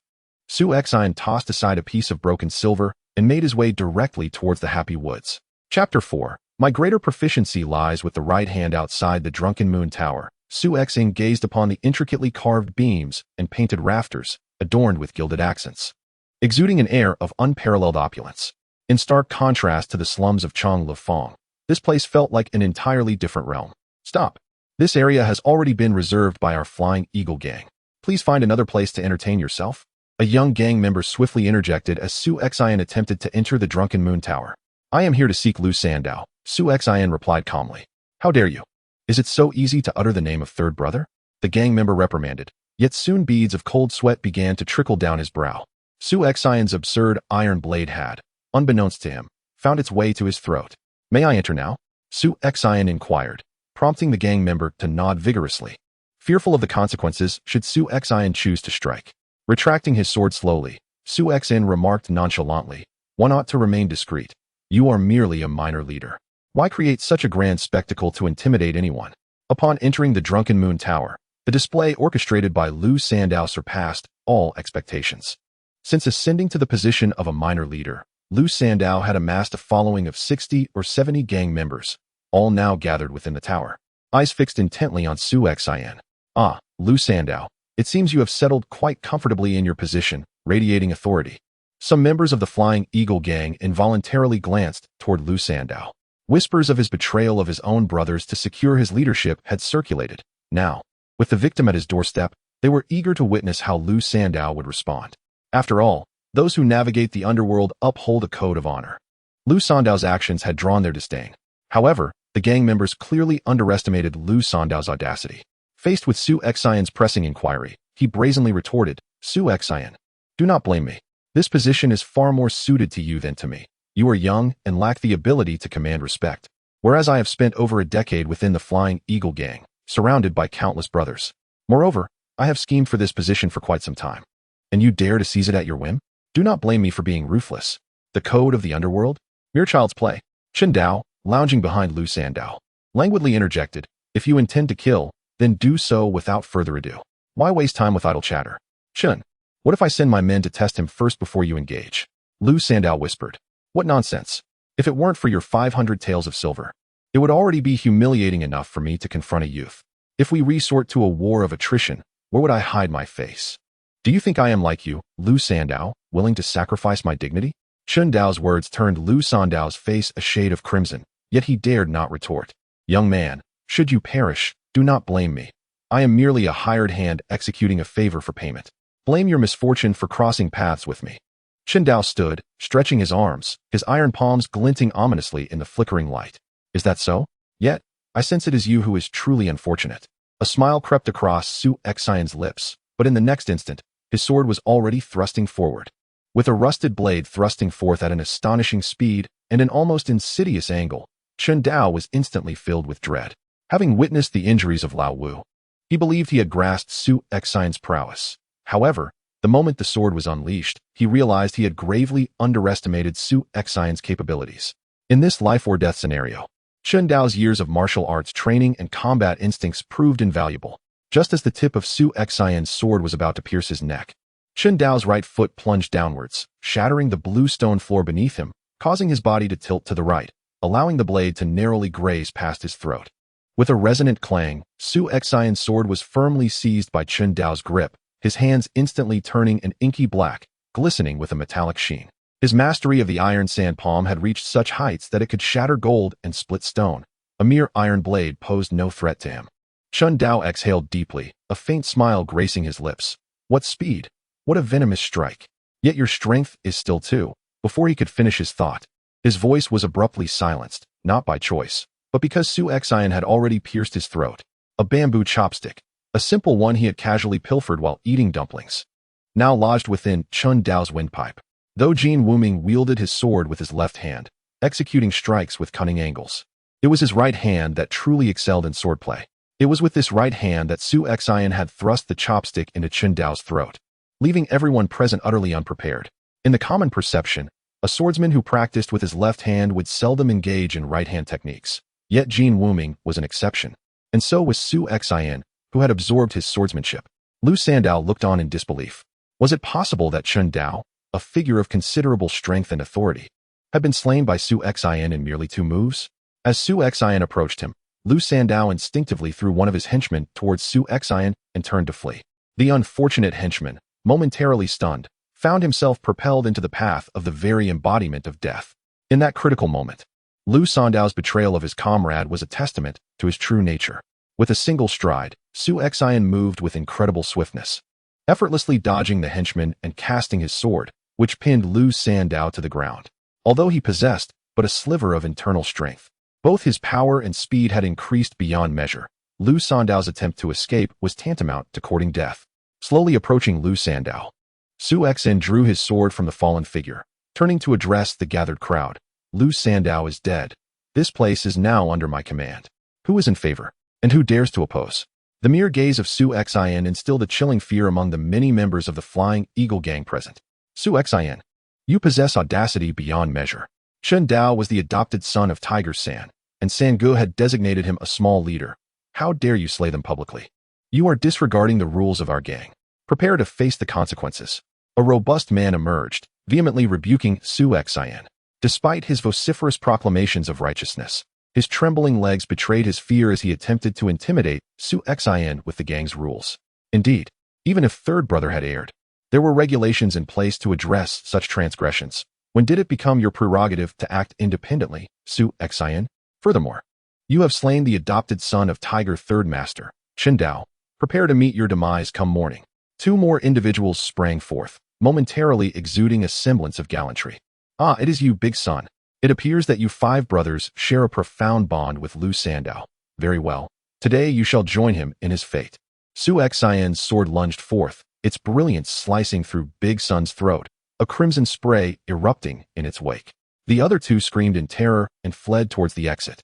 Su Xian tossed aside a piece of broken silver and made his way directly towards the Happy Woods. Chapter 4. My greater proficiency lies with the right hand outside the Drunken Moon Tower. Su Xian gazed upon the intricately carved beams and painted rafters, adorned with gilded accents, exuding an air of unparalleled opulence. In stark contrast to the slums of Changlifang, this place felt like an entirely different realm. Stop. This area has already been reserved by our Flying Eagle Gang. Please find another place to entertain yourself. A young gang member swiftly interjected as Su Xian attempted to enter the Drunken Moon Tower. I am here to seek Lu Sandao, Su Xian replied calmly. How dare you? Is it so easy to utter the name of third brother? The gang member reprimanded, yet soon beads of cold sweat began to trickle down his brow. Su Xian's absurd iron blade had, unbeknownst to him, found its way to his throat. May I enter now? Su Xian inquired, prompting the gang member to nod vigorously, fearful of the consequences should Su Xian choose to strike. Retracting his sword slowly, Su Xian remarked nonchalantly, one ought to remain discreet. You are merely a minor leader. Why create such a grand spectacle to intimidate anyone? Upon entering the Drunken Moon Tower, the display orchestrated by Lu Sandao surpassed all expectations. Since ascending to the position of a minor leader, Lu Sandao had amassed a following of 60 or 70 gang members, all now gathered within the tower, eyes fixed intently on Su Xian. Ah, Lu Sandao, it seems you have settled quite comfortably in your position, radiating authority. Some members of the Flying Eagle Gang involuntarily glanced toward Lu Sandao. Whispers of his betrayal of his own brothers to secure his leadership had circulated. Now, with the victim at his doorstep, they were eager to witness how Lu Sandao would respond. After all, Those who navigate the underworld uphold a code of honor. Lu Sandao's actions had drawn their disdain. However, the gang members clearly underestimated Lu Sandao's audacity. Faced with Su Xian's pressing inquiry, he brazenly retorted, Su Xian, do not blame me. This position is far more suited to you than to me. You are young and lack the ability to command respect. Whereas I have spent over a decade within the Flying Eagle gang, surrounded by countless brothers. Moreover, I have schemed for this position for quite some time. And you dare to seize it at your whim? Do not blame me for being ruthless. The code of the underworld? Mere child's play. Chen Dao, lounging behind Lu Sandao, languidly interjected, if you intend to kill, then do so without further ado. Why waste time with idle chatter? Chen, what if I send my men to test him first before you engage? Lu Sandao whispered. What nonsense. If it weren't for your 500 taels of silver, it would already be humiliating enough for me to confront a youth. If we resort to a war of attrition, where would I hide my face? Do you think I am like you, Lu Sandao, willing to sacrifice my dignity? Chen Dao's words turned Lu Sandao's face a shade of crimson, yet he dared not retort. Young man, should you perish, do not blame me. I am merely a hired hand executing a favor for payment. Blame your misfortune for crossing paths with me. Chen Dao stood, stretching his arms, his iron palms glinting ominously in the flickering light. Is that so? Yet, I sense it is you who is truly unfortunate. A smile crept across Su Xian's lips, but in the next instant, his sword was already thrusting forward. With a rusted blade thrusting forth at an astonishing speed and an almost insidious angle, Chen Dao was instantly filled with dread. Having witnessed the injuries of Lao Wu, he believed he had grasped Su Xian's prowess. However, the moment the sword was unleashed, he realized he had gravely underestimated Su Xian's capabilities. In this life-or-death scenario, Chen Dao's years of martial arts training and combat instincts proved invaluable. Just as the tip of Su Xian's sword was about to pierce his neck, Chen Dao's right foot plunged downwards, shattering the blue stone floor beneath him, causing his body to tilt to the right, allowing the blade to narrowly graze past his throat. With a resonant clang, Su Xian's sword was firmly seized by Chen Dao's grip, his hands instantly turning an inky black, glistening with a metallic sheen. His mastery of the iron sand palm had reached such heights that it could shatter gold and split stone. A mere iron blade posed no threat to him. Chen Dao exhaled deeply, a faint smile gracing his lips. What speed! What a venomous strike! Yet your strength is still too. Before he could finish his thought, his voice was abruptly silenced, not by choice, but because Su Xian had already pierced his throat. A bamboo chopstick, a simple one he had casually pilfered while eating dumplings, now lodged within Chen Dao's windpipe. Though Jin Wuming wielded his sword with his left hand, executing strikes with cunning angles, it was his right hand that truly excelled in swordplay. It was with this right hand that Su Xian had thrust the chopstick into Chen Dao's throat, leaving everyone present utterly unprepared. In the common perception, a swordsman who practiced with his left hand would seldom engage in right-hand techniques. Yet Jin Wuming was an exception, and so was Su Xian, who had absorbed his swordsmanship. Lu Sandao looked on in disbelief. Was it possible that Chen Dao, a figure of considerable strength and authority, had been slain by Su Xian in merely 2 moves? As Su Xian approached him, Lu Sandao instinctively threw one of his henchmen towards Su Xian and turned to flee. The unfortunate henchman, momentarily stunned, found himself propelled into the path of the very embodiment of death. In that critical moment, Lu Sandao's betrayal of his comrade was a testament to his true nature. With a single stride, Su Xian moved with incredible swiftness, effortlessly dodging the henchman and casting his sword, which pinned Lu Sandao to the ground. Although he possessed but a sliver of internal strength, both his power and speed had increased beyond measure. Lu Sandao's attempt to escape was tantamount to courting death. Slowly approaching Lu Sandao, Su Xian drew his sword from the fallen figure, turning to address the gathered crowd. Lu Sandao is dead. This place is now under my command. Who is in favor, and who dares to oppose? The mere gaze of Su Xian instilled a chilling fear among the many members of the Flying Eagle gang present. Su Xian, you possess audacity beyond measure. Chen Dao was the adopted son of Tiger San, and Sangu had designated him a small leader. How dare you slay them publicly? You are disregarding the rules of our gang. Prepare to face the consequences. A robust man emerged, vehemently rebuking Su Xian. Despite his vociferous proclamations of righteousness, his trembling legs betrayed his fear as he attempted to intimidate Su Xian with the gang's rules. Indeed, even if third brother had erred, there were regulations in place to address such transgressions. When did it become your prerogative to act independently, Su Xian? Furthermore, you have slain the adopted son of Tiger Third Master, Chen Dao. Prepare to meet your demise come morning. 2 more individuals sprang forth, momentarily exuding a semblance of gallantry. "Ah, it is you, big son. It appears that you 5 brothers share a profound bond with Lu Sandow. Very well. Today you shall join him in his fate." Su Xian's sword lunged forth, its brilliance slicing through Big Son's throat, a crimson spray erupting in its wake. The other 2 screamed in terror and fled towards the exit.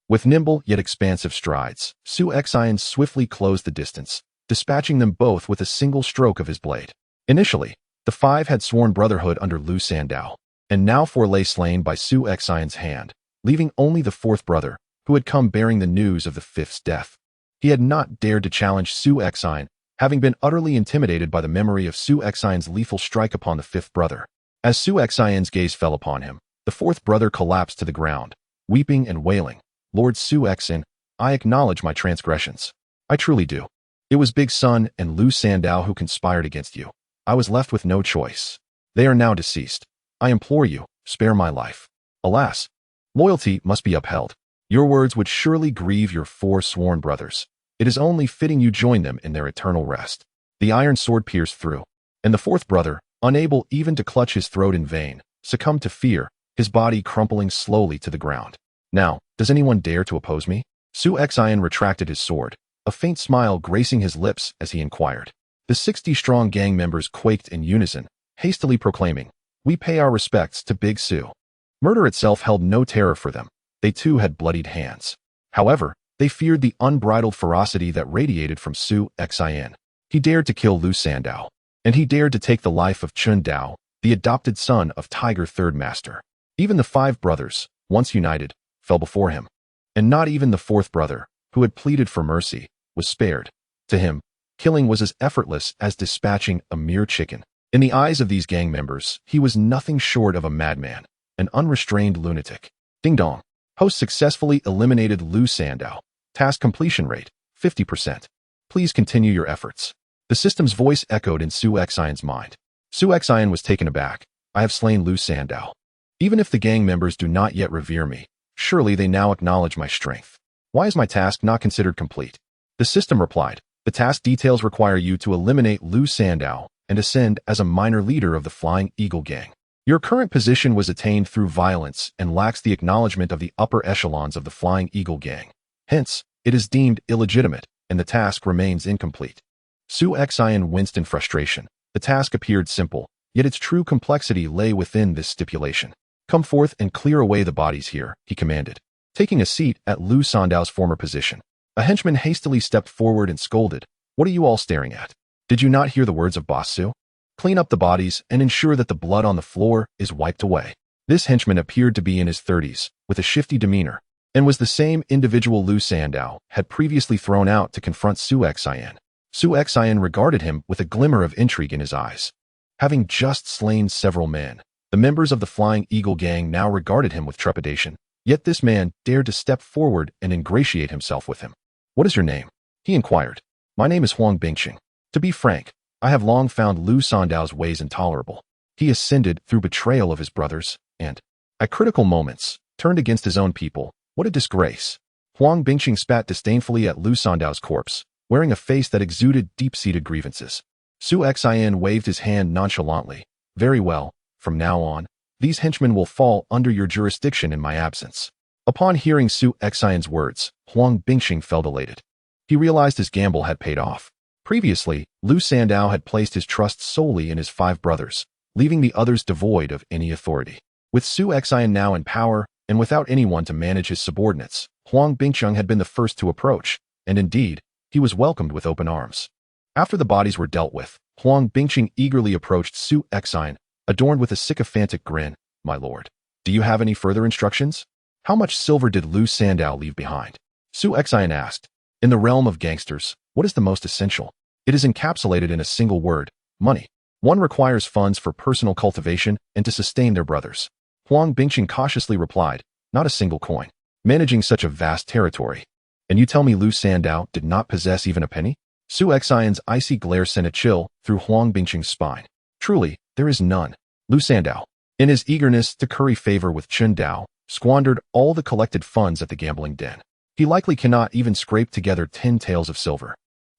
With nimble yet expansive strides, Su Xian swiftly closed the distance, dispatching them both with a single stroke of his blade. Initially, the 5 had sworn brotherhood under Lu Sandow, and now 4 lay slain by Su Xian's hand, leaving only the 4th brother, who had come bearing the news of the 5th's death. He had not dared to challenge Su Xian, having been utterly intimidated by the memory of Su Xian's lethal strike upon the 5th brother. As Su Xian's gaze fell upon him, the 4th brother collapsed to the ground, weeping and wailing, "Lord Su Xian, I acknowledge my transgressions. I truly do. It was Big Son and Lu Sandow who conspired against you. I was left with no choice. They are now deceased. I implore you, spare my life. Alas, loyalty must be upheld. Your words would surely grieve your 4 sworn brothers. It is only fitting you join them in their eternal rest." The iron sword pierced through, and the 4th brother, unable even to clutch his throat in vain, succumbed to fear, his body crumpling slowly to the ground. "Now, does anyone dare to oppose me?" Su Xian retracted his sword, a faint smile gracing his lips as he inquired. The 60-strong gang members quaked in unison, hastily proclaiming, "We pay our respects to Big Su." Murder itself held no terror for them. They too had bloodied hands. However, they feared the unbridled ferocity that radiated from Su Xian. He dared to kill Lu Sandow, and he dared to take the life of Chun Dao, the adopted son of Tiger Third Master. Even the 5 brothers, once united, fell before him. And not even the 4th brother, who had pleaded for mercy, was spared. To him, killing was as effortless as dispatching a mere chicken. In the eyes of these gang members, he was nothing short of a madman, an unrestrained lunatic. Ding dong. Host successfully eliminated Lu Sandow. Task completion rate, 50%. Please continue your efforts. The system's voice echoed in Su Xian's mind. Su Xian was taken aback. "I have slain Lu Sandow. Even if the gang members do not yet revere me, surely they now acknowledge my strength. Why is my task not considered complete?" The system replied, "The task details require you to eliminate Lu Sandow and ascend as a minor leader of the Flying Eagle Gang. Your current position was attained through violence and lacks the acknowledgement of the upper echelons of the Flying Eagle Gang. Hence, it is deemed illegitimate, and the task remains incomplete." Su Xian winced in frustration. The task appeared simple, yet its true complexity lay within this stipulation. "Come forth and clear away the bodies here," he commanded, taking a seat at Lu Sandow's former position. A henchman hastily stepped forward and scolded, "What are you all staring at? Did you not hear the words of Boss Su? Clean up the bodies and ensure that the blood on the floor is wiped away." This henchman appeared to be in his 30s, with a shifty demeanor, and was the same individual Lu Sandow had previously thrown out to confront Su Xian. Su Xian regarded him with a glimmer of intrigue in his eyes. Having just slain several men, the members of the Flying Eagle Gang now regarded him with trepidation, yet this man dared to step forward and ingratiate himself with him. "What is your name?" he inquired. "My name is Huang Bingqing. To be frank, I have long found Lu Sandow's ways intolerable. He ascended through betrayal of his brothers, and, at critical moments, turned against his own people. What a disgrace." Huang Bingqing spat disdainfully at Lu Sandow's corpse, wearing a face that exuded deep-seated grievances. Su Xian waved his hand nonchalantly. "Very well, from now on, these henchmen will fall under your jurisdiction in my absence." Upon hearing Su Xian's words, Huang Bingqing felt elated. He realized his gamble had paid off. Previously, Lu Sandow had placed his trust solely in his 5 brothers, leaving the others devoid of any authority. With Su Xian now in power, and without anyone to manage his subordinates, Huang Bingqing had been the first to approach, and indeed, he was welcomed with open arms. After the bodies were dealt with, Huang Bingqing eagerly approached Su Xian, adorned with a sycophantic grin. "My lord, do you have any further instructions? How much silver did Lu Sandow leave behind?" Su Xian asked. "In the realm of gangsters, what is the most essential? It is encapsulated in a single word: money. One requires funds for personal cultivation and to sustain their brothers." Huang Bingqing cautiously replied, "Not a single coin. Managing such a vast territory. And you tell me Lu Sandow did not possess even a penny?" Su Xian's icy glare sent a chill through Huang Bingqing's spine. "Truly, there is none. Lu Sandow, in his eagerness to curry favor with Chun Dao, squandered all the collected funds at the gambling den. He likely cannot even scrape together 10 taels of silver."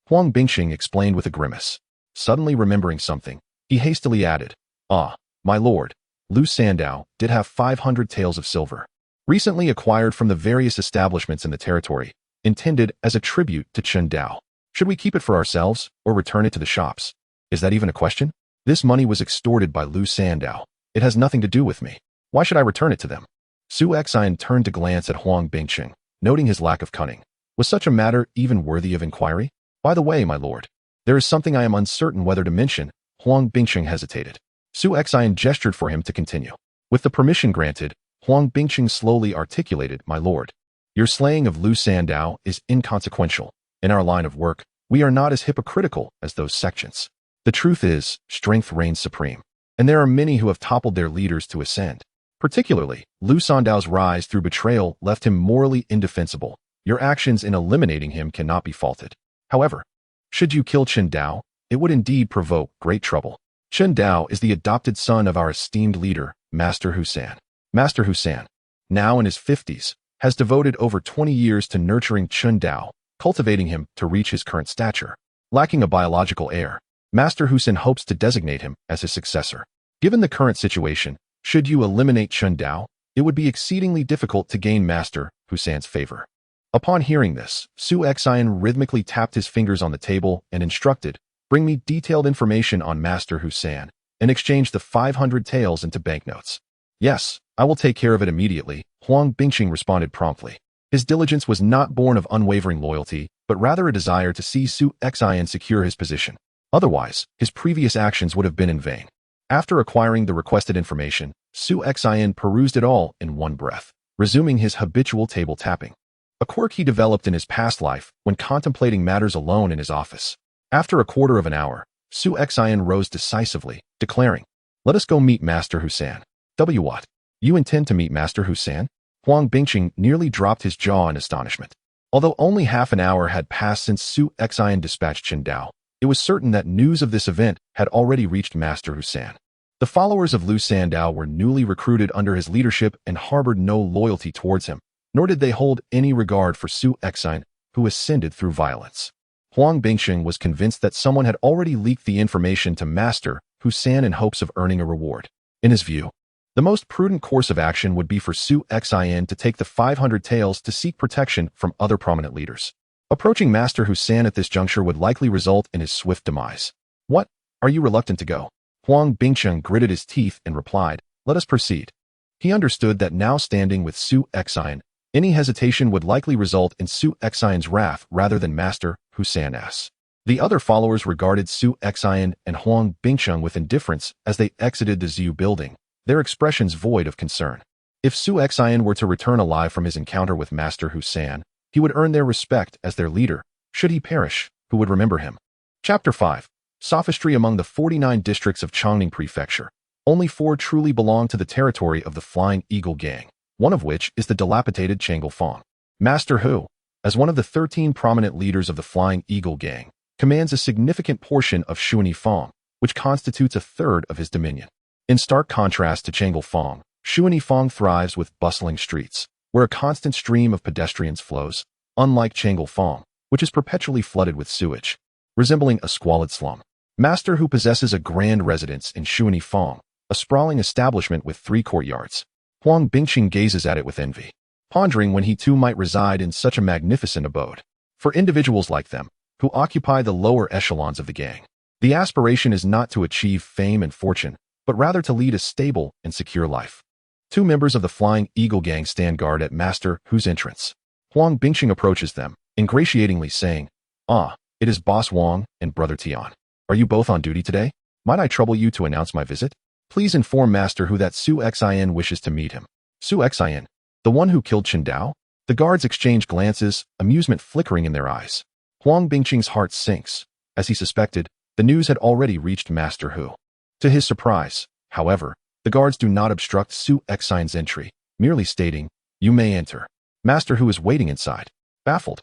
Huang Bingqing explained with a grimace. Suddenly remembering something, He hastily added, "Ah, my lord, Lu Sandao did have 500 taels of silver, recently acquired from the various establishments in the territory, intended as a tribute to Chen Dao. Should we keep it for ourselves or return it to the shops? Is that even a question? This money was extorted by Lu Sandao. It has nothing to do with me. Why should I return it to them?" Su Xian turned to glance at Huang Bingqing, noting his lack of cunning. Was such a matter even worthy of inquiry? "By the way, my lord, there is something I am uncertain whether to mention." Huang Bingqing hesitated. Su Xian gestured for him to continue. With the permission granted, Huang Bingqing slowly articulated, "My lord, your slaying of Lu Sandao is inconsequential. In our line of work, we are not as hypocritical as those sections. The truth is, strength reigns supreme, and there are many who have toppled their leaders to ascend. Particularly, Lu Sandao's rise through betrayal left him morally indefensible. Your actions in eliminating him cannot be faulted. However, should you kill Chen Dao, it would indeed provoke great trouble. Chen Dao is the adopted son of our esteemed leader, Master Husan. Master Husan, now in his 50s, has devoted over 20 years to nurturing Chen Dao, cultivating him to reach his current stature. Lacking a biological heir, Master Husan hopes to designate him as his successor. Given the current situation, should you eliminate Chen Dao, it would be exceedingly difficult to gain Master Husan's favor." Upon hearing this, Su Xian rhythmically tapped his fingers on the table and instructed, "Bring me detailed information on Master Husan, and exchange the 500 taels into banknotes." "Yes, I will take care of it immediately," Huang Bingqing responded promptly. His diligence was not born of unwavering loyalty, but rather a desire to see Su Xian secure his position. Otherwise, his previous actions would have been in vain. After acquiring the requested information, Su Xian perused it all in one breath, resuming his habitual table tapping. A quirk he developed in his past life when contemplating matters alone in his office. After a quarter of an hour, Su Xian rose decisively, declaring, "Let us go meet Master Husan." What? You intend to meet Master Husan? Huang Bingqing nearly dropped his jaw in astonishment. Although only half an hour had passed since Su Xian dispatched Chen Dao, it was certain that news of this event had already reached Master Husan. The followers of Lu Sandao were newly recruited under his leadership and harbored no loyalty towards him, nor did they hold any regard for Su Xian, who ascended through violence. Huang Bingqing was convinced that someone had already leaked the information to Master Husan in hopes of earning a reward. In his view, the most prudent course of action would be for Su Xian to take the 500 taels to seek protection from other prominent leaders. Approaching Master Husan at this juncture would likely result in his swift demise. "What? Are you reluctant to go?" Huang Bingqing gritted his teeth and replied, "Let us proceed." He understood that now standing with Su Xian, any hesitation would likely result in Su Xian's wrath rather than Master Husan's. The other followers regarded Su Xian and Huang Bingqing with indifference as they exited the Zhu building, their expressions void of concern. If Su Xian were to return alive from his encounter with Master Husan, he would earn their respect as their leader. Should he perish, who would remember him? Chapter 5. Sophistry among the 49 districts of Changning Prefecture. Only 4 truly belong to the territory of the Flying Eagle Gang, one of which is the dilapidated Chang'e Fong. Master Hu, as one of the 13 prominent leaders of the Flying Eagle Gang, commands a significant portion of Shuani Fong, which constitutes a third of his dominion. In stark contrast to Chang'e Fong, Shuani Fong thrives with bustling streets, where a constant stream of pedestrians flows, unlike Chang'e Fong, which is perpetually flooded with sewage, resembling a squalid slum. Master Hu possesses a grand residence in Shuani Fong, a sprawling establishment with 3 courtyards. Huang Bingqing gazes at it with envy, pondering when he too might reside in such a magnificent abode. For individuals like them, who occupy the lower echelons of the gang, the aspiration is not to achieve fame and fortune, but rather to lead a stable and secure life. 2 members of the Flying Eagle Gang stand guard at Master Hu's entrance. Huang Bingqing approaches them, ingratiatingly saying, "Ah, it is Boss Wang and Brother Tian. Are you both on duty today? Might I trouble you to announce my visit? Please inform Master Hu that Su Xian wishes to meet him." Su Xian, the one who killed Chen Dao? The guards exchange glances, amusement flickering in their eyes. Huang Bingqing's heart sinks. As he suspected, the news had already reached Master Hu. To his surprise, however, the guards do not obstruct Su Xian's entry, merely stating, "You may enter." Master Hu is waiting inside. Baffled,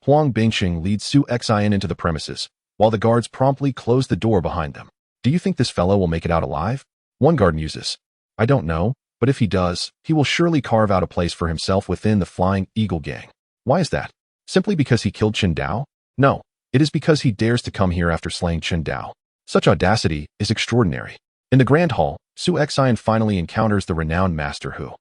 Huang Bingqing leads Su Xian into the premises, while the guards promptly close the door behind them. "Do you think this fellow will make it out alive?" one guard muses. "I don't know, but if he does, he will surely carve out a place for himself within the Flying Eagle Gang." "Why is that? Simply because he killed Chen Dao?" "No, it is because he dares to come here after slaying Chen Dao. Such audacity is extraordinary. In the Grand Hall, Su Xian finally encounters the renowned Master Hu.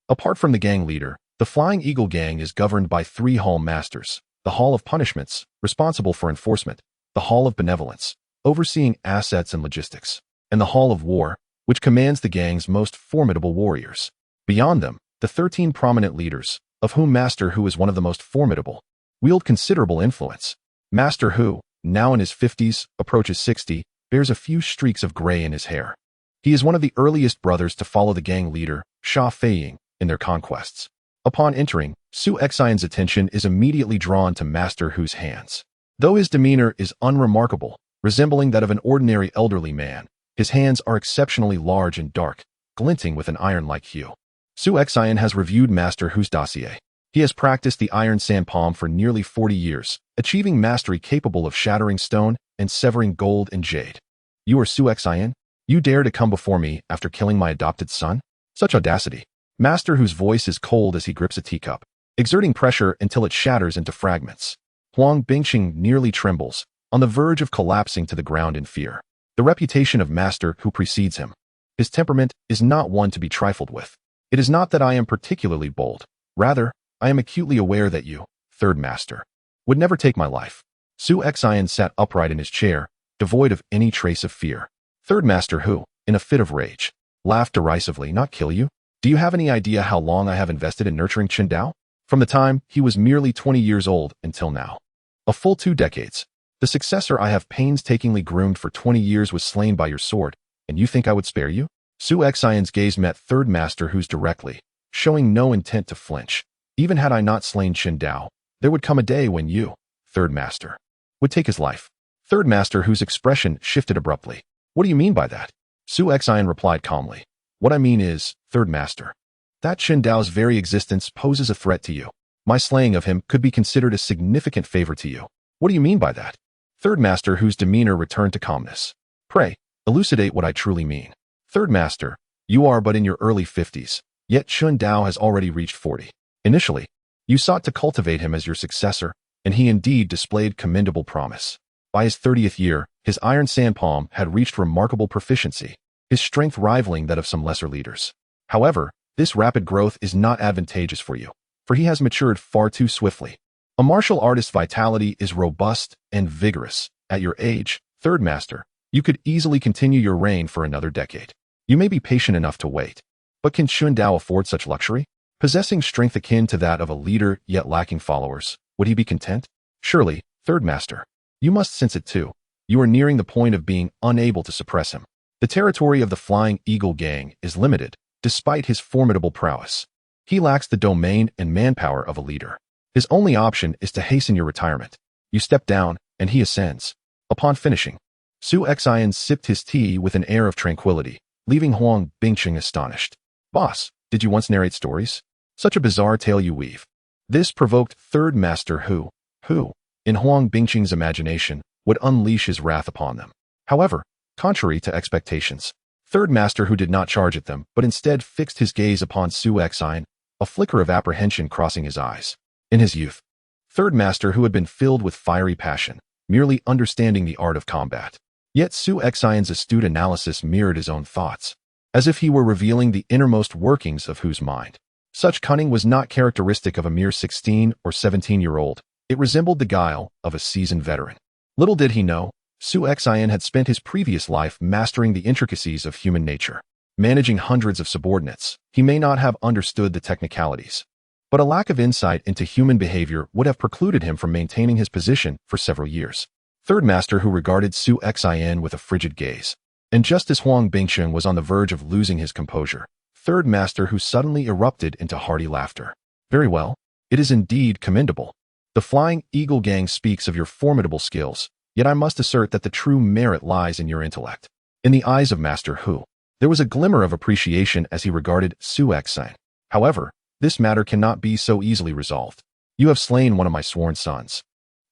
Apart from the gang leader, the Flying Eagle Gang is governed by three hall masters: the Hall of Punishments, responsible for enforcement; the Hall of Benevolence, overseeing assets and logistics; and the Hall of War, which commands the gang's most formidable warriors. Beyond them, the 13 prominent leaders, of whom Master Hu is one of the most formidable, wield considerable influence. Master Hu, now in his 50s, approaches 60, bears a few streaks of gray in his hair. He is one of the earliest brothers to follow the gang leader, Sha Feiying, in their conquests. Upon entering, Su Xian's attention is immediately drawn to Master Hu's hands. Though his demeanor is unremarkable, resembling that of an ordinary elderly man, his hands are exceptionally large and dark, glinting with an iron-like hue. Su Xian has reviewed Master Hu's dossier. He has practiced the iron sand palm for nearly 40 years, achieving mastery capable of shattering stone and severing gold and jade. You are Su Xian? You dare to come before me after killing my adopted son? Such audacity. Master Hu's voice is cold as he grips a teacup, exerting pressure until it shatters into fragments. Huang Bingqing nearly trembles, on the verge of collapsing to the ground in fear. The reputation of Master Hu precedes him. His temperament is not one to be trifled with. It is not that I am particularly bold. Rather, I am acutely aware that you, Third Master, would never take my life. Su Xian sat upright in his chair, devoid of any trace of fear. Third Master Hu, in a fit of rage, laughed derisively. Not kill you? Do you have any idea how long I have invested in nurturing Chen Dao? From the time he was merely 20 years old until now. A full 2 decades. The successor I have painstakingly groomed for 20 years was slain by your sword, and you think I would spare you? Su Xian's gaze met Third Master Hu's directly, showing no intent to flinch. Even had I not slain Chen Dao, there would come a day when you, Third Master, would take his life. Third Master Hu's expression shifted abruptly. What do you mean by that? Su Xian replied calmly. What I mean is, Third Master, that Chen Dao's very existence poses a threat to you. My slaying of him could be considered a significant favor to you. What do you mean by that? Third Master Hu's demeanor returned to calmness. Pray, elucidate what I truly mean. Third Master, you are but in your early 50s, yet Chen Dao has already reached 40. Initially, you sought to cultivate him as your successor, and he indeed displayed commendable promise. By his 30th year, his iron sand palm had reached remarkable proficiency, his strength rivaling that of some lesser leaders. However, this rapid growth is not advantageous for you, for he has matured far too swiftly. A martial artist's vitality is robust and vigorous. At your age, Third Master, you could easily continue your reign for another decade. You may be patient enough to wait. But can Chen Dao afford such luxury? Possessing strength akin to that of a leader yet lacking followers, would he be content? Surely, Third Master, you must sense it too. You are nearing the point of being unable to suppress him. The territory of the Flying Eagle Gang is limited, despite his formidable prowess. He lacks the domain and manpower of a leader. His only option is to hasten your retirement. You step down, and he ascends. Upon finishing, Su Xian sipped his tea with an air of tranquility, leaving Huang Bingqing astonished. Boss, did you once narrate stories? Such a bizarre tale you weave. This provoked Third Master Hu, in Huang Bingqing's imagination, would unleash his wrath upon them. However, contrary to expectations, Third Master Hu did not charge at them, but instead fixed his gaze upon Su Xian, a flicker of apprehension crossing his eyes. In his youth, Third Master Hu had been filled with fiery passion, merely understanding the art of combat. Yet Su Xian's astute analysis mirrored his own thoughts, as if he were revealing the innermost workings of Hu's mind. Such cunning was not characteristic of a mere 16 or 17-year-old. It resembled the guile of a seasoned veteran. Little did he know, Su Xian had spent his previous life mastering the intricacies of human nature. Managing hundreds of subordinates, he may not have understood the technicalities, but a lack of insight into human behavior would have precluded him from maintaining his position for several years. Third Master Hu regarded Su Xian with a frigid gaze, and just as Huang Bingqing was on the verge of losing his composure, Third Master Hu suddenly erupted into hearty laughter. Very well, it is indeed commendable. The Flying Eagle Gang speaks of your formidable skills, yet I must assert that the true merit lies in your intellect. In the eyes of Master Hu, there was a glimmer of appreciation as he regarded Su Xian. However, this matter cannot be so easily resolved. You have slain one of my sworn sons.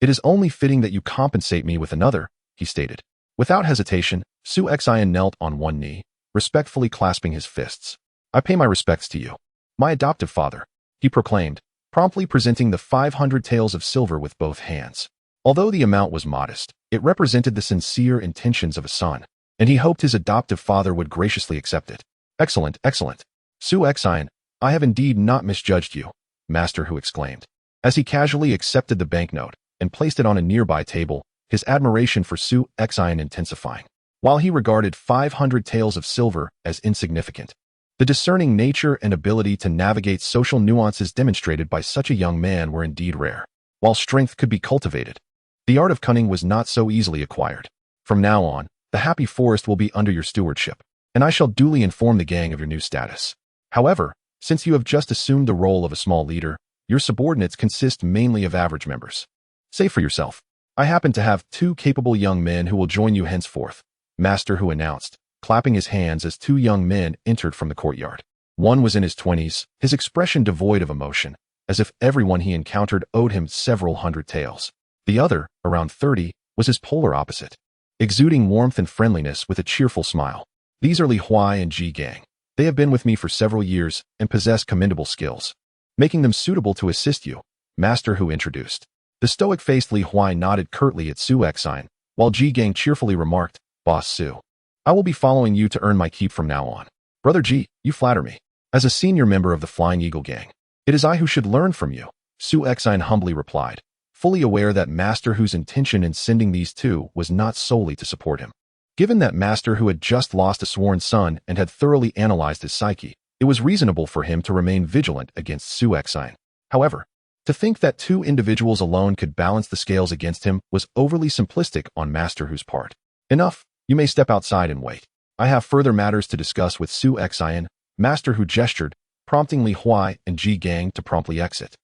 It is only fitting that you compensate me with another, he stated. Without hesitation, Su Xian knelt on one knee, respectfully clasping his fists. I pay my respects to you, my adoptive father, he proclaimed, promptly presenting the 500 taels of silver with both hands. Although the amount was modest, it represented the sincere intentions of a son, and he hoped his adoptive father would graciously accept it. Excellent, excellent. Su Exine, I have indeed not misjudged you, Master Hu exclaimed, as he casually accepted the banknote and placed it on a nearby table, his admiration for Su Exine intensifying. While he regarded 500 taels of silver as insignificant, the discerning nature and ability to navigate social nuances demonstrated by such a young man were indeed rare. While strength could be cultivated, the art of cunning was not so easily acquired. From now on, the happy forest will be under your stewardship, and I shall duly inform the gang of your new status. However, since you have just assumed the role of a small leader, your subordinates consist mainly of average members. Say for yourself, I happen to have 2 capable young men who will join you henceforth, Master Hu announced, clapping his hands as 2 young men entered from the courtyard. One was in his 20s, his expression devoid of emotion, as if everyone he encountered owed him several hundred taels. The other, around 30, was his polar opposite, exuding warmth and friendliness with a cheerful smile. These are Li Huai and Ji Gang. They have been with me for several years and possess commendable skills, making them suitable to assist you, Master Hu introduced. The stoic-faced Li Huai nodded curtly at Su Exine, while Ji Gang cheerfully remarked, Boss Su, I will be following you to earn my keep from now on. Brother Ji, you flatter me. As a senior member of the Flying Eagle Gang, it is I who should learn from you, Su Exine humbly replied, fully aware that Master Hu's intention in sending these 2 was not solely to support him. Given that Master Hu had just lost a sworn son and had thoroughly analyzed his psyche, it was reasonable for him to remain vigilant against Su Exine. However, to think that 2 individuals alone could balance the scales against him was overly simplistic on Master Hu's part. Enough, you may step outside and wait. I have further matters to discuss with Su Exine, Master Hu gestured, prompting Li Huai and Ji Gang to promptly exit.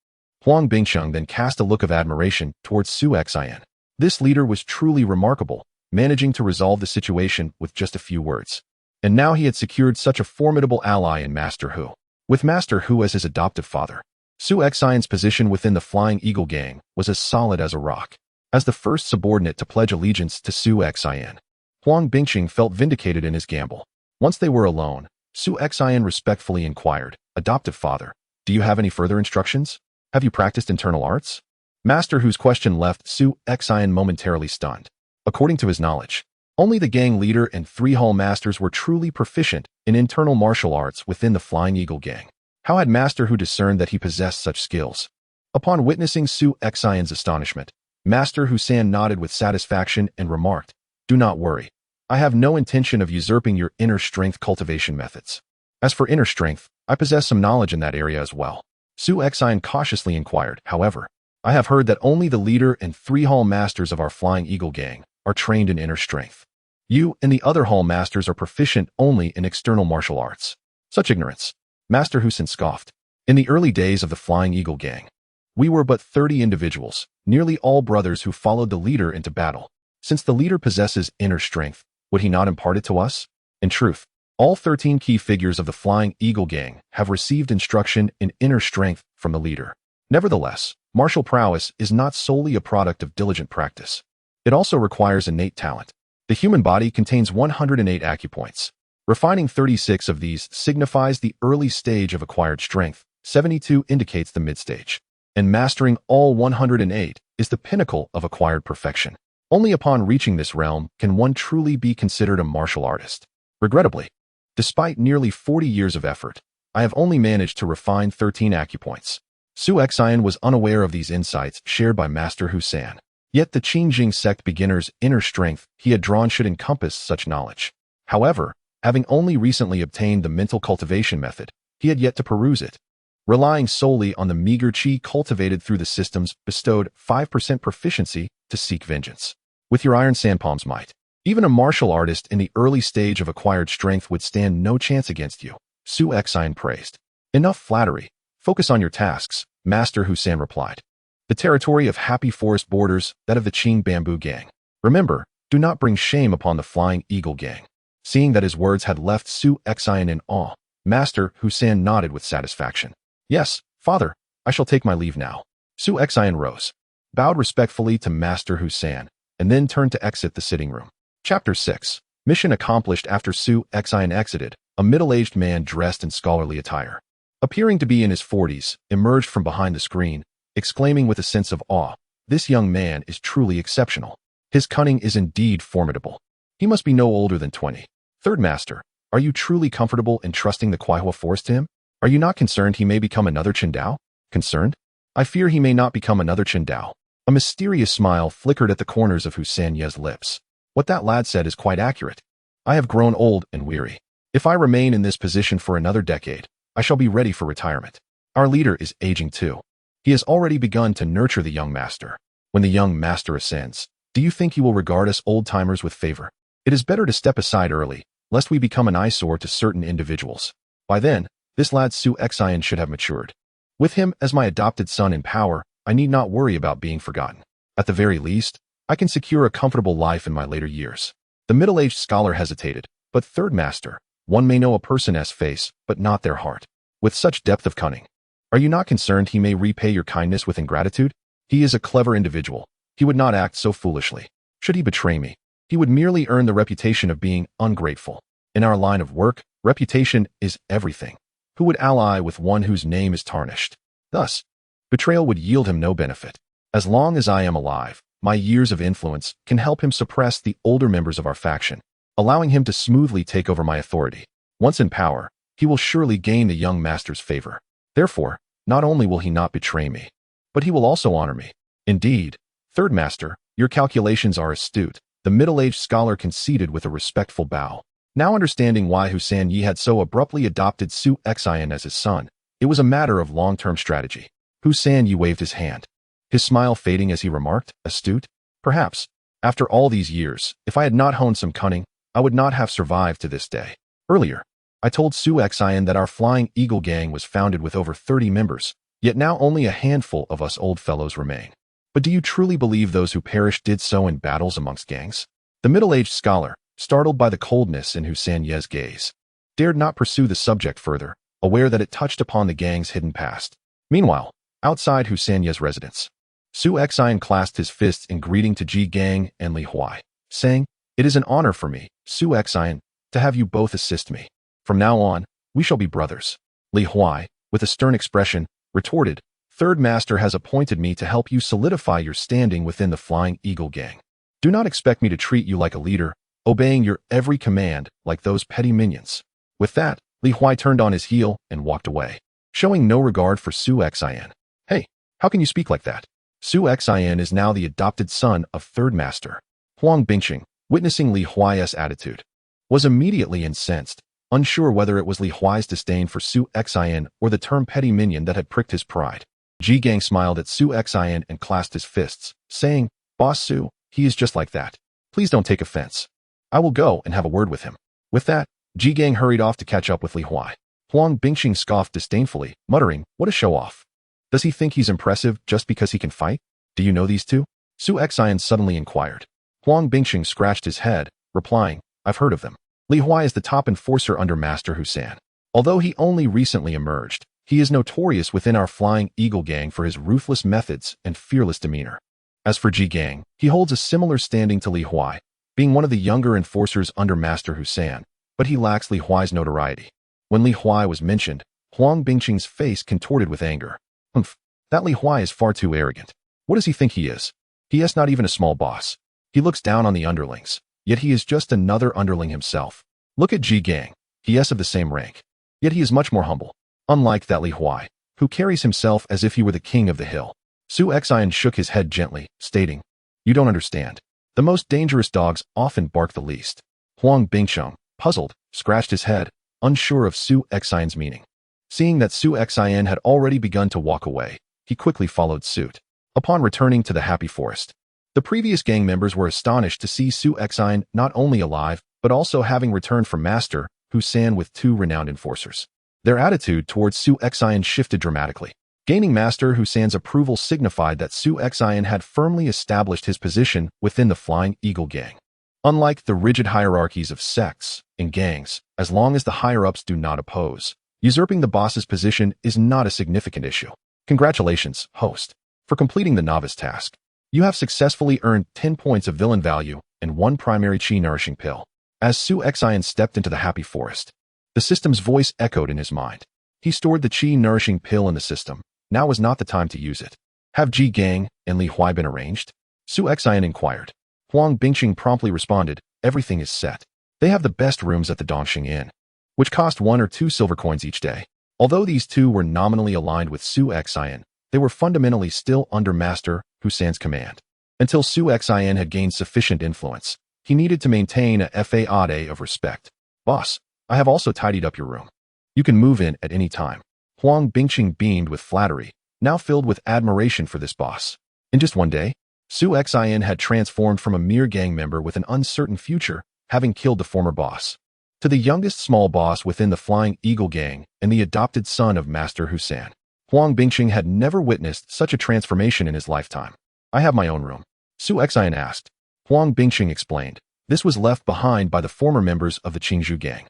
Huang Bingsheng then cast a look of admiration towards Su Exine. This leader was truly remarkable, managing to resolve the situation with just a few words. And now he had secured such a formidable ally in Master Hu. With Master Hu as his adoptive father, Su Exine's position within the Flying Eagle Gang was as solid as a rock. As the first subordinate to pledge allegiance to Su Exine, Huang Bingsheng felt vindicated in his gamble. Once they were alone, Su Exine respectfully inquired, Adoptive father, do you have any further instructions? Have you practiced internal arts? Master Hu's question left Su Exine momentarily stunned. According to his knowledge, only the gang leader and 3 hall masters were truly proficient in internal martial arts within the Flying Eagle Gang. How had Master Hu discerned that he possessed such skills? Upon witnessing Su Exine's astonishment, Master Hu-san nodded with satisfaction and remarked, Do not worry. I have no intention of usurping your inner strength cultivation methods. As for inner strength, I possess some knowledge in that area as well. Su Exine cautiously inquired, however, I have heard that only the leader and 3 hall masters of our Flying Eagle Gang are trained in inner strength. You and the other hall masters are proficient only in external martial arts. Such ignorance. Master Hu-san scoffed. In the early days of the Flying Eagle Gang, we were but 30 individuals, nearly all brothers who followed the leader into battle. Since the leader possesses inner strength, would he not impart it to us? In truth, all 13 key figures of the Flying Eagle Gang have received instruction in inner strength from the leader. Nevertheless, martial prowess is not solely a product of diligent practice. It also requires innate talent. The human body contains 108 acupoints. Refining 36 of these signifies the early stage of acquired strength, 72 indicates the mid-stage, and mastering all 108 is the pinnacle of acquired perfection. Only upon reaching this realm can one truly be considered a martial artist. Regrettably, despite nearly 40 years of effort, I have only managed to refine 13 acupoints. Su Exine was unaware of these insights shared by Master Hu-san. Yet the Qingjing sect beginner's inner strength he had drawn should encompass such knowledge. However, having only recently obtained the mental cultivation method, he had yet to peruse it. Relying solely on the meager qi cultivated through the systems bestowed 5% proficiency to seek vengeance. With your iron sandpalm's might, even a martial artist in the early stage of acquired strength would stand no chance against you, Su Exine praised. Enough flattery. Focus on your tasks, Master Hu-san replied. The territory of Happy Forest borders that of the Qing Bamboo Gang. Remember, do not bring shame upon the Flying Eagle Gang. Seeing that his words had left Su Exine in awe, Master Hu-san nodded with satisfaction. Yes, father, I shall take my leave now. Su Exine rose, bowed respectfully to Master Hu-san, and then turned to exit the sitting room. Chapter 6. Mission accomplished. After Su Exine exited, a middle-aged man dressed in scholarly attire, appearing to be in his 40s, emerged from behind the screen, exclaiming with a sense of awe, This young man is truly exceptional. His cunning is indeed formidable. He must be no older than 20. Third Master, are you truly comfortable in trusting the Kuaihua Forest to him? Are you not concerned he may become another Qingdao? Concerned? I fear he may not become another Qingdao. A mysterious smile flickered at the corners of Hu Sanye's lips. What that lad said is quite accurate. I have grown old and weary. If I remain in this position for another decade, I shall be ready for retirement. Our leader is aging too. He has already begun to nurture the young master. When the young master ascends, do you think he will regard us old-timers with favor? It is better to step aside early, lest we become an eyesore to certain individuals. By then, this lad Su Xian should have matured. With him as my adopted son in power, I need not worry about being forgotten. At the very least, I can secure a comfortable life in my later years. The middle-aged scholar hesitated, but Third Master, one may know a person's face, but not their heart. With such depth of cunning, are you not concerned he may repay your kindness with ingratitude? He is a clever individual. He would not act so foolishly. Should he betray me, he would merely earn the reputation of being ungrateful. In our line of work, reputation is everything. Who would ally with one whose name is tarnished? Thus, betrayal would yield him no benefit. As long as I am alive, my years of influence can help him suppress the older members of our faction, allowing him to smoothly take over my authority. Once in power, he will surely gain the young master's favor. Therefore, not only will he not betray me, but he will also honor me. Indeed, Third Master, your calculations are astute. The middle-aged scholar conceded with a respectful bow. Now understanding why Hu Sanyi had so abruptly adopted Su Xian as his son, it was a matter of long-term strategy. Hu Sanyi waved his hand, his smile fading as he remarked, astute? Perhaps, after all these years, if I had not honed some cunning, I would not have survived to this day. Earlier, I told Su Xian that our Flying Eagle gang was founded with over 30 members, yet now only a handful of us old fellows remain. But do you truly believe those who perished did so in battles amongst gangs? The middle-aged scholar, startled by the coldness in Hu Sanye's gaze, dared not pursue the subject further, aware that it touched upon the gang's hidden past. Meanwhile, outside Hu Sanye's residence, Su Xian clasped his fists in greeting to Ji Gang and Li Huai, saying, "It is an honor for me, Su Xian, to have you both assist me. From now on, we shall be brothers." Li Huai, with a stern expression, retorted, "Third Master has appointed me to help you solidify your standing within the Flying Eagle gang. Do not expect me to treat you like a leader, obeying your every command like those petty minions." With that, Li Huai turned on his heel and walked away, showing no regard for Su Xian. "Hey, how can you speak like that? Su Xian is now the adopted son of Third Master." Huang Bingqing, witnessing Li Huai's attitude, was immediately incensed, unsure whether it was Li Huai's disdain for Su Xian or the term petty minion that had pricked his pride. Ji Gang smiled at Su Xian and clasped his fists, saying, "Boss Su, he is just like that. Please don't take offense. I will go and have a word with him." With that, Ji Gang hurried off to catch up with Li Huai. Huang Bingqing scoffed disdainfully, muttering, "What a show-off. Does he think he's impressive just because he can fight? Do you know these two?" Su Xian suddenly inquired. Huang Bingqing scratched his head, replying, "I've heard of them." Li Huai is the top enforcer under Master Hu San. Although he only recently emerged, he is notorious within our Flying Eagle gang for his ruthless methods and fearless demeanor. As for Ji Gang, he holds a similar standing to Li Huai, being one of the younger enforcers under Master Hu San, but he lacks Li Huai's notoriety. When Li Huai was mentioned, Huang Bingqing's face contorted with anger. "Humph, that Li Huai is far too arrogant. What does he think he is? He is not even a small boss. He looks down on the underlings, yet he is just another underling himself. Look at Ji Gang, he is of the same rank, yet he is much more humble. Unlike that Li Huai, who carries himself as if he were the king of the hill." Su Xian shook his head gently, stating, "You don't understand. The most dangerous dogs often bark the least." Huang Bingqing, puzzled, scratched his head, unsure of Su Xian's meaning. Seeing that Su Xian had already begun to walk away, he quickly followed suit. Upon returning to the Happy Forest, the previous gang members were astonished to see Su Xian not only alive, but also having returned from Master Hu San with 2 renowned enforcers. Their attitude towards Su Xian shifted dramatically. Gaining Master Hu San's approval signified that Su Xian had firmly established his position within the Flying Eagle gang. Unlike the rigid hierarchies of sects and gangs, as long as the higher-ups do not oppose, usurping the boss's position is not a significant issue. Congratulations, host, for completing the novice task. You have successfully earned 10 points of villain value and 1 primary chi nourishing pill. As Su Xian stepped into the Happy Forest, the system's voice echoed in his mind. He stored the chi nourishing pill in the system. Now was not the time to use it. Have Ji Gang and Li Huai been arranged? Su Xian inquired. Huang Bingqing promptly responded, everything is set. They have the best rooms at the Dongxing Inn, which cost 1 or 2 silver coins each day. Although these two were nominally aligned with Su Xian, they were fundamentally still under Master Husan's command. Until Su Xian had gained sufficient influence, he needed to maintain a faade of respect. Boss, I have also tidied up your room. You can move in at any time. Huang Bingqing beamed with flattery, now filled with admiration for this boss. In just one day, Su Xian had transformed from a mere gang member with an uncertain future, having killed the former boss, to the youngest small boss within the Flying Eagle gang and the adopted son of Master Husan. Huang Bingqing had never witnessed such a transformation in his lifetime. I have my own room, Su Xian asked. Huang Bingqing explained. This was left behind by the former members of the Qingzhou gang.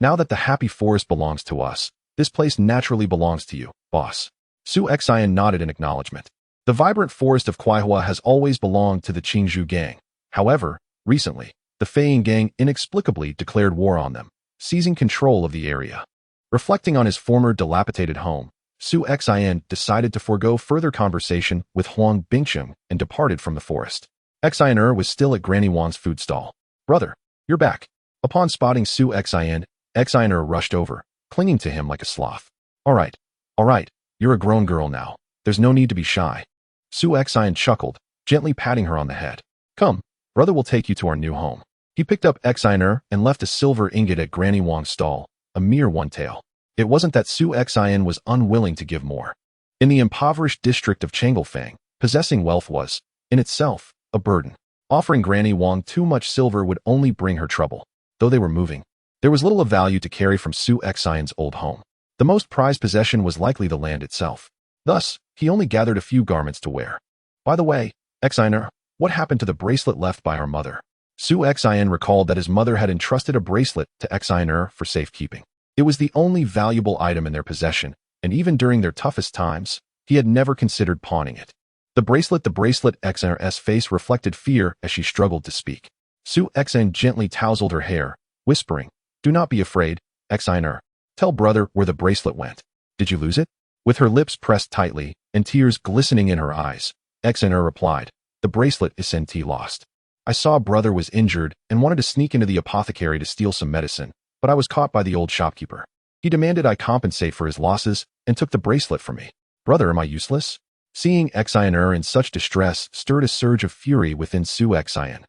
Now that the Happy Forest belongs to us, this place naturally belongs to you, boss. Su Xian nodded in acknowledgement. The vibrant forest of Kuaihua has always belonged to the Qingzhou gang. However, recently, the Feiying gang inexplicably declared war on them, seizing control of the area. Reflecting on his former dilapidated home, Su Xian decided to forego further conversation with Huang Bingqing and departed from the forest. Xian was still at Granny Wang's food stall. Brother, you're back. Upon spotting Su Xian, Xian rushed over, clinging to him like a sloth. All right, you're a grown girl now. There's no need to be shy. Su Xian chuckled, gently patting her on the head. Come, brother will take you to our new home. He picked up Xian and left a silver ingot at Granny Wang's stall, a mere one tael. It wasn't that Su Xian was unwilling to give more. In the impoverished district of Changelfang, possessing wealth was, in itself, a burden. Offering Granny Wang too much silver would only bring her trouble. Though they were moving, there was little of value to carry from Su Xian's old home. The most prized possession was likely the land itself. Thus, he only gathered a few garments to wear. By the way, Xian, what happened to the bracelet left by our mother? Su Xian recalled that his mother had entrusted a bracelet to Xian for safekeeping. It was the only valuable item in their possession, and even during their toughest times, he had never considered pawning it. The bracelet, Xian's face reflected fear as she struggled to speak. Su Xian gently tousled her hair, whispering, Do not be afraid, Xian. Tell brother where the bracelet went. Did you lose it? With her lips pressed tightly and tears glistening in her eyes, Xian replied, The bracelet is senti lost. I saw brother was injured and wanted to sneak into the apothecary to steal some medicine, but I was caught by the old shopkeeper. He demanded I compensate for his losses and took the bracelet from me. Brother, am I useless? Seeing Xian in such distress stirred a surge of fury within Su Xian.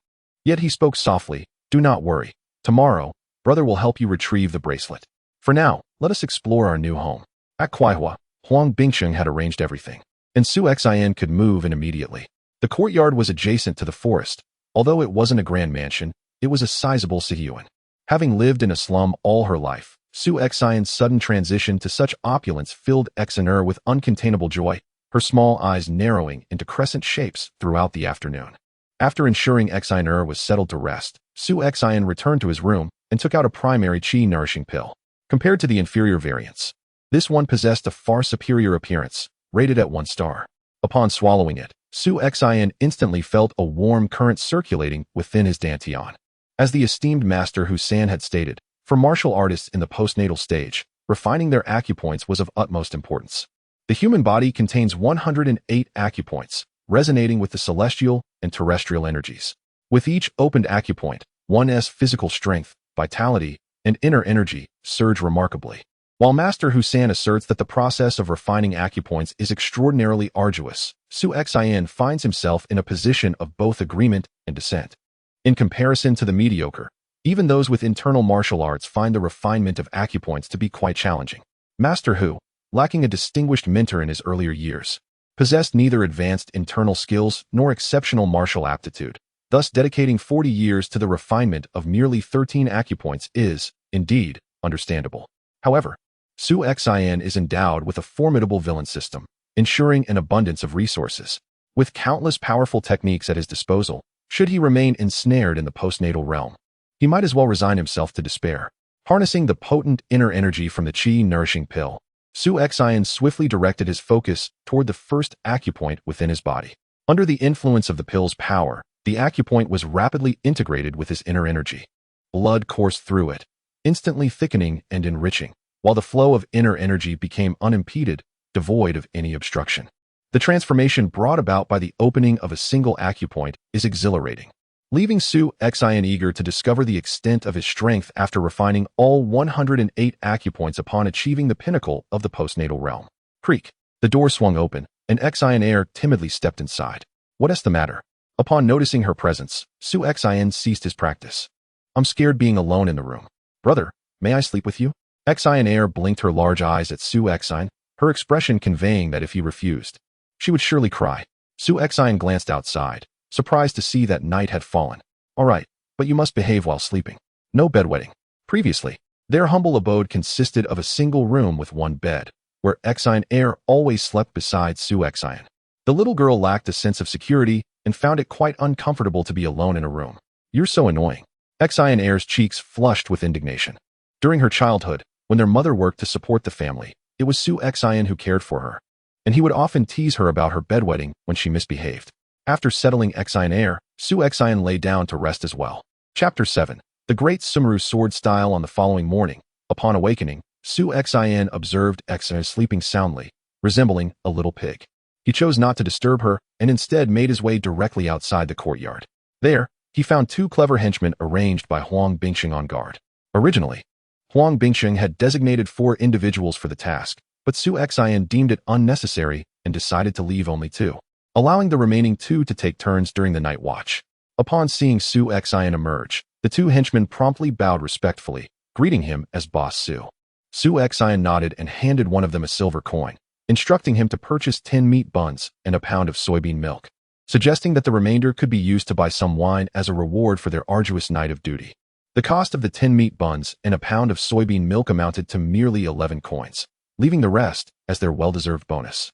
Yet he spoke softly, Do not worry. Tomorrow, brother will help you retrieve the bracelet. For now, let us explore our new home. At Kuaihua, Huang Bingqing had arranged everything, and Su Xian could move in immediately. The courtyard was adjacent to the forest. Although it wasn't a grand mansion, it was a sizable sihiyuan. Having lived in a slum all her life, Su Xian's sudden transition to such opulence filled Xian with uncontainable joy, her small eyes narrowing into crescent shapes throughout the afternoon. After ensuring Xian was settled to rest, Su Xian returned to his room and took out a primary qi-nourishing pill. Compared to the inferior variants, this one possessed a far superior appearance, rated at 1 star. Upon swallowing it, Su Xian instantly felt a warm current circulating within his dantian. As the esteemed Master Husan had stated, for martial artists in the postnatal stage, refining their acupoints was of utmost importance. The human body contains 108 acupoints, resonating with the celestial and terrestrial energies. With each opened acupoint, one's physical strength, vitality, and inner energy surge remarkably. While Master Husan asserts that the process of refining acupoints is extraordinarily arduous, Su Xian finds himself in a position of both agreement and dissent. In comparison to the mediocre, even those with internal martial arts find the refinement of acupoints to be quite challenging. Master Hu, lacking a distinguished mentor in his earlier years, possessed neither advanced internal skills nor exceptional martial aptitude. Thus, dedicating 40 years to the refinement of merely 13 acupoints is, indeed, understandable. However, Su Xian is endowed with a formidable villain system, ensuring an abundance of resources. With countless powerful techniques at his disposal, should he remain ensnared in the postnatal realm, he might as well resign himself to despair. Harnessing the potent inner energy from the qi-nourishing pill, Su Xian swiftly directed his focus toward the first acupoint within his body. Under the influence of the pill's power, the acupoint was rapidly integrated with his inner energy. Blood coursed through it, instantly thickening and enriching, while the flow of inner energy became unimpeded, devoid of any obstruction. The transformation brought about by the opening of a single acupoint is exhilarating, leaving Su Xian eager to discover the extent of his strength after refining all 108 acupoints upon achieving the pinnacle of the postnatal realm. Creak. The door swung open, and Xian Air timidly stepped inside. What's the matter? Upon noticing her presence, Su Xian ceased his practice. I'm scared being alone in the room. Brother, may I sleep with you? Xian Air blinked her large eyes at Su Xian, her expression conveying that if he refused, she would surely cry. Su Xian glanced outside, surprised to see that night had fallen. All right, but you must behave while sleeping. No bedwetting. Previously, their humble abode consisted of a single room with one bed, where Xian Air always slept beside Su Xian. The little girl lacked a sense of security and found it quite uncomfortable to be alone in a room. You're so annoying. Xian Air's cheeks flushed with indignation. During her childhood, when their mother worked to support the family, it was Su Xian who cared for her, and he would often tease her about her bedwetting when she misbehaved. After settling Xian Air, Su Xian lay down to rest as well. Chapter 7. The Great Sumeru Sword Style. On the following morning, upon awakening, Su Xian observed Xian sleeping soundly, resembling a little pig. He chose not to disturb her and instead made his way directly outside the courtyard. There, he found two clever henchmen arranged by Huang Bingxing on guard. Originally, Huang Bingxing had designated 4 individuals for the task, but Su Xian deemed it unnecessary and decided to leave only 2, allowing the remaining 2 to take turns during the night watch. Upon seeing Su Xian emerge, the 2 henchmen promptly bowed respectfully, greeting him as Boss Su. Su Xian nodded and handed one of them a silver coin, instructing him to purchase 10 meat buns and a pound of soybean milk, suggesting that the remainder could be used to buy some wine as a reward for their arduous night of duty. The cost of the 10 meat buns and a pound of soybean milk amounted to merely 11 coins, leaving the rest as their well-deserved bonus,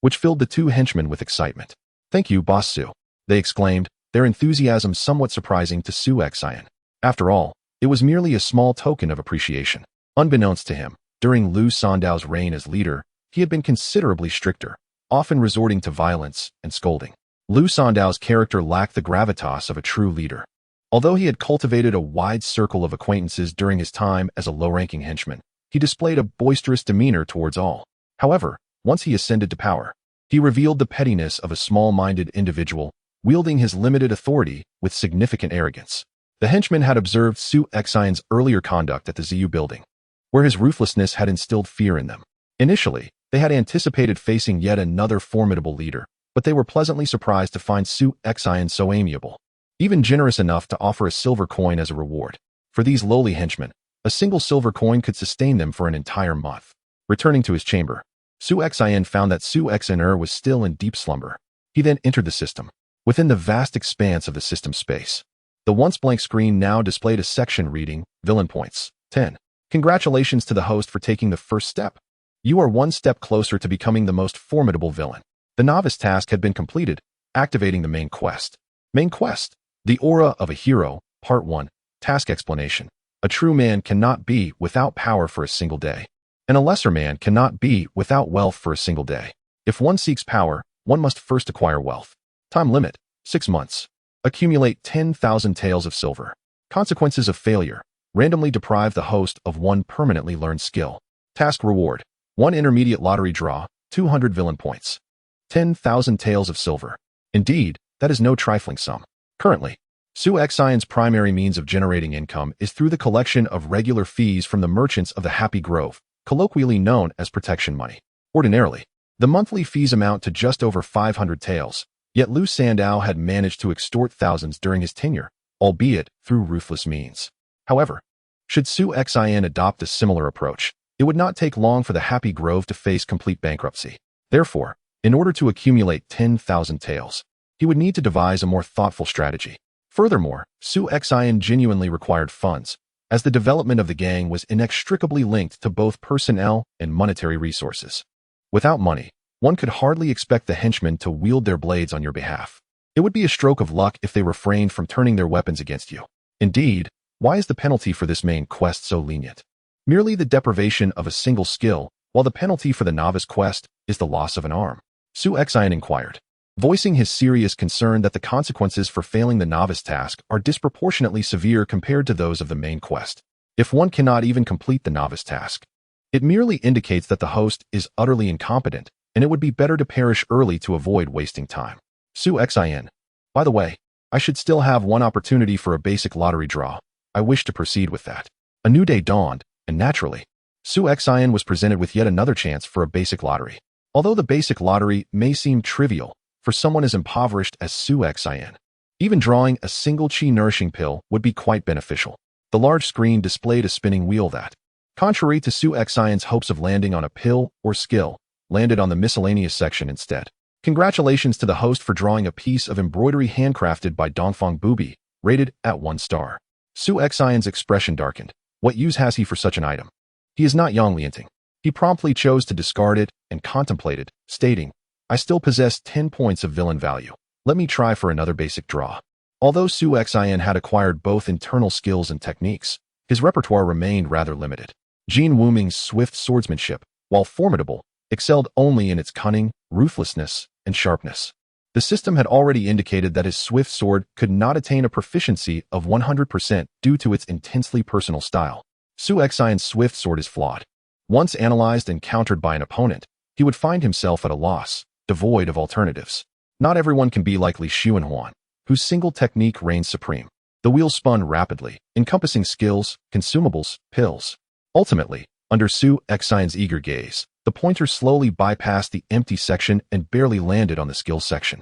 which filled the 2 henchmen with excitement. Thank you, Boss Su, they exclaimed, their enthusiasm somewhat surprising to Su Xian. After all, it was merely a small token of appreciation. Unbeknownst to him, during Liu Sandao's reign as leader, he had been considerably stricter, often resorting to violence and scolding. Liu Sandao's character lacked the gravitas of a true leader. Although he had cultivated a wide circle of acquaintances during his time as a low-ranking henchman, he displayed a boisterous demeanor towards all. However, once he ascended to power, he revealed the pettiness of a small-minded individual, wielding his limited authority with significant arrogance. The henchmen had observed Su Xian's earlier conduct at the Ziyu building, where his ruthlessness had instilled fear in them. Initially, they had anticipated facing yet another formidable leader, but they were pleasantly surprised to find Su Xian so amiable, even generous enough to offer a silver coin as a reward. For these lowly henchmen, a single silver coin could sustain them for an entire month. Returning to his chamber, Su Xian found that Su Xian was still in deep slumber. He then entered the system. Within the vast expanse of the system space, the once blank screen now displayed a section reading, Villain Points, 10. Congratulations to the host for taking the first step. You are one step closer to becoming the most formidable villain. The novice task had been completed, activating the main quest. Main quest. The Aura of a Hero, Part 1. Task explanation. A true man cannot be without power for a single day, and a lesser man cannot be without wealth for a single day. If one seeks power, one must first acquire wealth. Time limit, 6 months. Accumulate 10,000 taels of silver. Consequences of failure. Randomly deprive the host of one permanently learned skill. Task reward. 1 intermediate lottery draw, 200 villain points. 10,000 taels of silver. Indeed, that is no trifling sum. Currently, Su Xian's primary means of generating income is through the collection of regular fees from the merchants of the Happy Grove, colloquially known as protection money. Ordinarily, the monthly fees amount to just over 500 taels, yet Liu Sandao had managed to extort thousands during his tenure, albeit through ruthless means. However, should Su Xian adopt a similar approach, it would not take long for the Happy Grove to face complete bankruptcy. Therefore, in order to accumulate 10,000 taels, he would need to devise a more thoughtful strategy. Furthermore, Su Xian genuinely required funds, as the development of the gang was inextricably linked to both personnel and monetary resources. Without money, one could hardly expect the henchmen to wield their blades on your behalf. It would be a stroke of luck if they refrained from turning their weapons against you. Indeed, why is the penalty for this main quest so lenient? Merely the deprivation of a single skill, while the penalty for the novice quest is the loss of an arm. Su Xian inquired, voicing his serious concern that the consequences for failing the novice task are disproportionately severe compared to those of the main quest. If one cannot even complete the novice task, it merely indicates that the host is utterly incompetent and it would be better to perish early to avoid wasting time. Su Xin. By the way, I should still have one opportunity for a basic lottery draw. I wish to proceed with that. A new day dawned, and naturally, Su Xin was presented with yet another chance for a basic lottery. Although the basic lottery may seem trivial for someone as impoverished as Su Xin, even drawing a single qi-nourishing pill would be quite beneficial. The large screen displayed a spinning wheel that, contrary to Su Xin's hopes of landing on a pill or skill, landed on the miscellaneous section instead. Congratulations to the host for drawing a piece of embroidery handcrafted by Dongfang Bubi, rated at 1 star. Su Xin's expression darkened. What use has he for such an item? He is not Yang Lianting. He promptly chose to discard it and contemplated, stating, I still possess 10 points of villain value. Let me try for another basic draw. Although Su Xin had acquired both internal skills and techniques, his repertoire remained rather limited. Jin Wuming's swift swordsmanship, while formidable, excelled only in its cunning, ruthlessness, and sharpness. The system had already indicated that his swift sword could not attain a proficiency of 100% due to its intensely personal style. Su Xin's swift sword is flawed. Once analyzed and countered by an opponent, he would find himself at a loss, devoid of alternatives. Not everyone can be like Li Xuanhuan, whose single technique reigns supreme. The wheel spun rapidly, encompassing skills, consumables, pills. Ultimately, under Su Xin's eager gaze, the pointer slowly bypassed the empty section and barely landed on the skills section.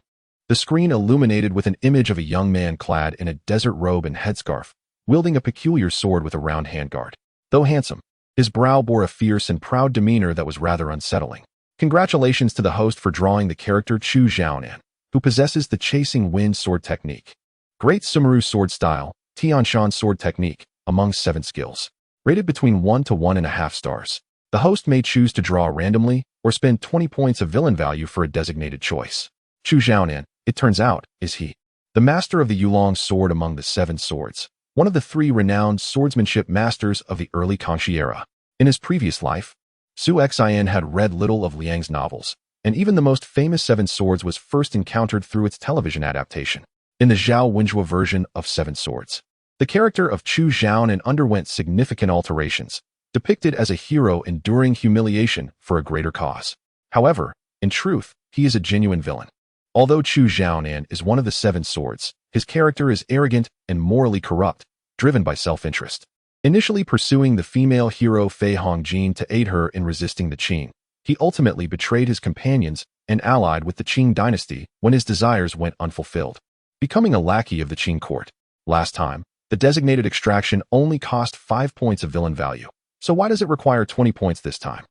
The screen illuminated with an image of a young man clad in a desert robe and headscarf, wielding a peculiar sword with a round handguard. Though handsome, his brow bore a fierce and proud demeanor that was rather unsettling. Congratulations to the host for drawing the character Chu Xiaonan, who possesses the chasing wind sword technique. Great Sumeru sword style, Tianshan sword technique, among 7 skills. Rated between 1 to 1.5 stars. The host may choose to draw randomly or spend 20 points of villain value for a designated choice. Chu Xiaonan, it turns out, is he. The master of the Yulong sword among the 7 swords, one of the 3 renowned swordsmanship masters of the early Kangxi era. In his previous life, Su Xin had read little of Liang's novels, and even the most famous 7 Swords was first encountered through its television adaptation. In the Zhao Wenjue version of 7 Swords, the character of Chu Xiaonan underwent significant alterations, depicted as a hero enduring humiliation for a greater cause. However, in truth, he is a genuine villain. Although Chu Xiaonan is one of the 7 Swords, his character is arrogant and morally corrupt, driven by self-interest. Initially pursuing the female hero Fei Hongjin to aid her in resisting the Qing, he ultimately betrayed his companions and allied with the Qing dynasty when his desires went unfulfilled, becoming a lackey of the Qing court. Last time, the designated extraction only cost 5 points of villain value. So why does it require 20 points this time?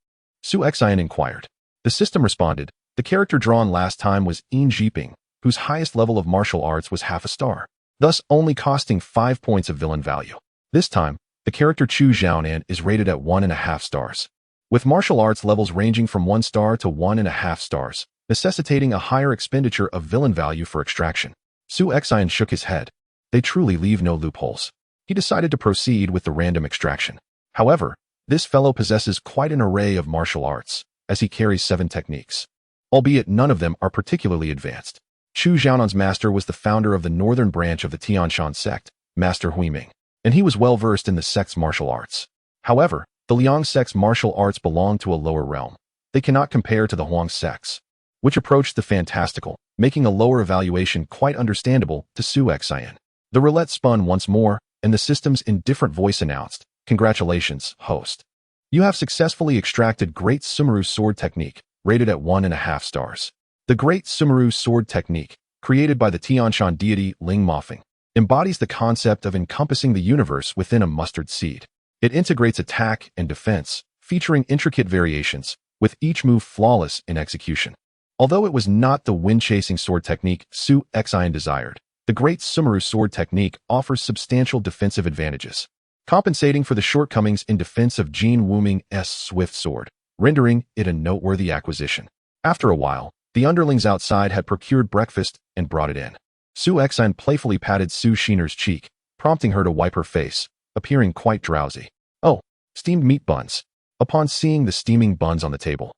Su Xin inquired. The system responded, the character drawn last time was Yin Jiping, whose highest level of martial arts was half a star, thus only costing 5 points of villain value. This time, the character Chu Xiaonan is rated at 1.5 stars, with martial arts levels ranging from 1 star to 1.5 stars, necessitating a higher expenditure of villain value for extraction. Su Xin shook his head. They truly leave no loopholes. He decided to proceed with the random extraction. However, this fellow possesses quite an array of martial arts, as he carries 7 techniques, albeit none of them are particularly advanced. Chu Xiaonan's master was the founder of the northern branch of the Tianshan sect, Master Huiming, and he was well versed in the sect's martial arts. However, the Liang sect's martial arts belong to a lower realm. They cannot compare to the Huang sect's, which approached the fantastical, making a lower evaluation quite understandable to Su Xin. The roulette spun once more, and the system's indifferent voice announced, Congratulations, host. You have successfully extracted Great Sumeru Sword Technique, rated at 1.5 stars. The Great Sumeru Sword Technique, created by the Tianshan deity Ling Mofeng, embodies the concept of encompassing the universe within a mustard seed. It integrates attack and defense, featuring intricate variations, with each move flawless in execution. Although it was not the wind-chasing sword technique Su Xin desired, the Great Sumeru Sword Technique offers substantial defensive advantages, compensating for the shortcomings in defense of Jin Wuming's swift sword, rendering it a noteworthy acquisition. After a while, the underlings outside had procured breakfast and brought it in. Su Xin playfully patted Su Xiner's cheek, prompting her to wipe her face, appearing quite drowsy. Oh, steamed meat buns. Upon seeing the steaming buns on the table,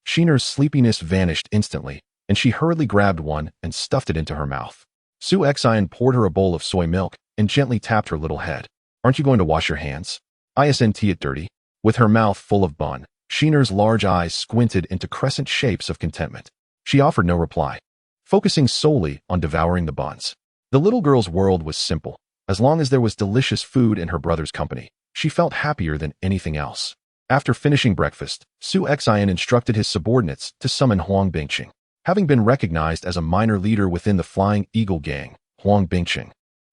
Xiner's sleepiness vanished instantly, and she hurriedly grabbed one and stuffed it into her mouth. Su Xin poured her a bowl of soy milk and gently tapped her little head. Aren't you going to wash your hands? Isn't it dirty? With her mouth full of bun, Sheener's large eyes squinted into crescent shapes of contentment. She offered no reply, focusing solely on devouring the buns. The little girl's world was simple. As long as there was delicious food in her brother's company, she felt happier than anything else. After finishing breakfast, Su Xian instructed his subordinates to summon Huang Bingqing. Having been recognized as a minor leader within the Flying Eagle gang, Huang Bingqing,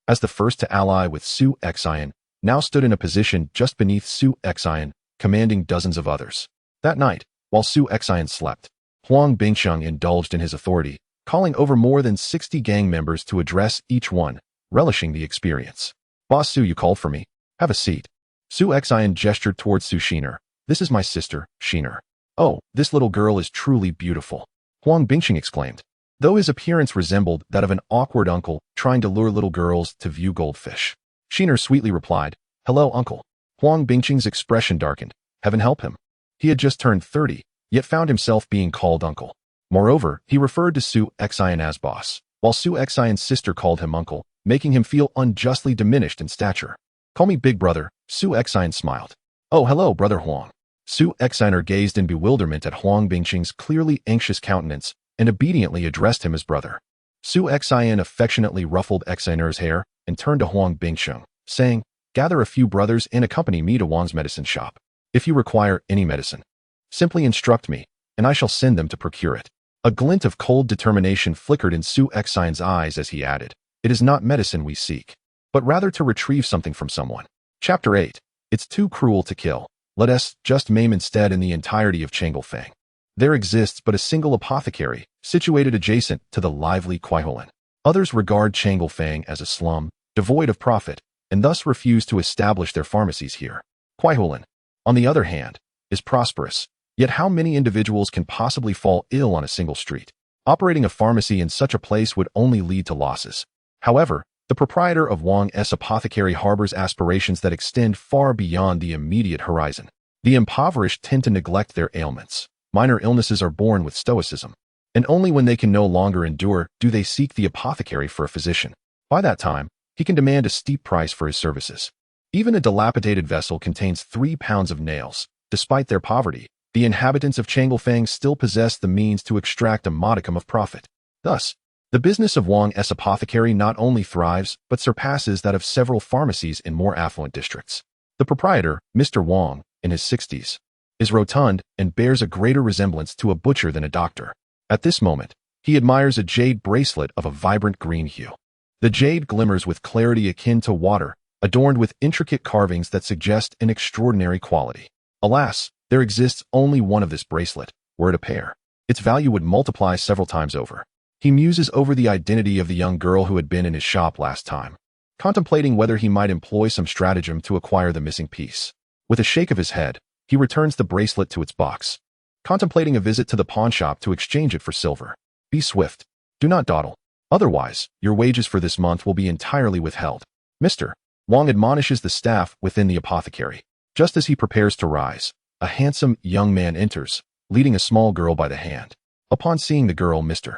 as the first to ally with Su Xian, now stood in a position just beneath Su Xian, commanding dozens of others. That night, while Su Xian slept, Huang Bingqing indulged in his authority, calling over more than 60 gang members to address each one, relishing the experience. "Boss Su, you called for me. Have a seat." Su Xian gestured towards Su Sheener. "This is my sister, Sheener." "Oh, this little girl is truly beautiful," Huang Bingqing exclaimed, though his appearance resembled that of an awkward uncle trying to lure little girls to view goldfish. Sheener sweetly replied, "Hello, uncle." Huang Bingqing's expression darkened. Heaven help him. He had just turned 30, yet found himself being called uncle. Moreover, he referred to Su Xian as boss, while Su Xian's sister called him uncle, making him feel unjustly diminished in stature. "Call me big brother," Su Xian smiled. "Oh, hello, brother Huang." Su Xianer gazed in bewilderment at Huang Bingqing's clearly anxious countenance and obediently addressed him as brother. Su Xian affectionately ruffled Xianer's hair and turned to Huang Bingqing, saying, "Gather a few brothers and accompany me to Wang's medicine shop. If you require any medicine, simply instruct me, and I shall send them to procure it." A glint of cold determination flickered in Su Xian's eyes as he added, "It is not medicine we seek, but rather to retrieve something from someone." Chapter 8. It's too cruel to kill. Let us just maim instead. In the entirety of Changelfang, there exists but a single apothecary, situated adjacent to the lively Kuaihulan. Others regard Changelfang as a slum, devoid of profit, and thus refuse to establish their pharmacies here. Kuaihulan, on the other hand, is prosperous. Yet how many individuals can possibly fall ill on a single street? Operating a pharmacy in such a place would only lead to losses. However, the proprietor of Wang's apothecary harbors aspirations that extend far beyond the immediate horizon. The impoverished tend to neglect their ailments. Minor illnesses are borne with stoicism, and only when they can no longer endure do they seek the apothecary for a physician. By that time, he can demand a steep price for his services. Even a dilapidated vessel contains 3 pounds of nails. Despite their poverty, the inhabitants of Changelfang still possess the means to extract a modicum of profit. Thus, the business of Wang's apothecary not only thrives, but surpasses that of several pharmacies in more affluent districts. The proprietor, Mr. Wang, in his 60s, is rotund and bears a greater resemblance to a butcher than a doctor. At this moment, he admires a jade bracelet of a vibrant green hue. The jade glimmers with clarity akin to water, adorned with intricate carvings that suggest an extraordinary quality. Alas, there exists only one of this bracelet. Were it a pair, its value would multiply several times over. He muses over the identity of the young girl who had been in his shop last time, contemplating whether he might employ some stratagem to acquire the missing piece. With a shake of his head, he returns the bracelet to its box, contemplating a visit to the pawnshop to exchange it for silver. Be swift. Do not dawdle. Otherwise, your wages for this month will be entirely withheld. Mr. Wang admonishes the staff within the apothecary. Just as he prepares to rise, a handsome young man enters, leading a small girl by the hand. Upon seeing the girl, Mr.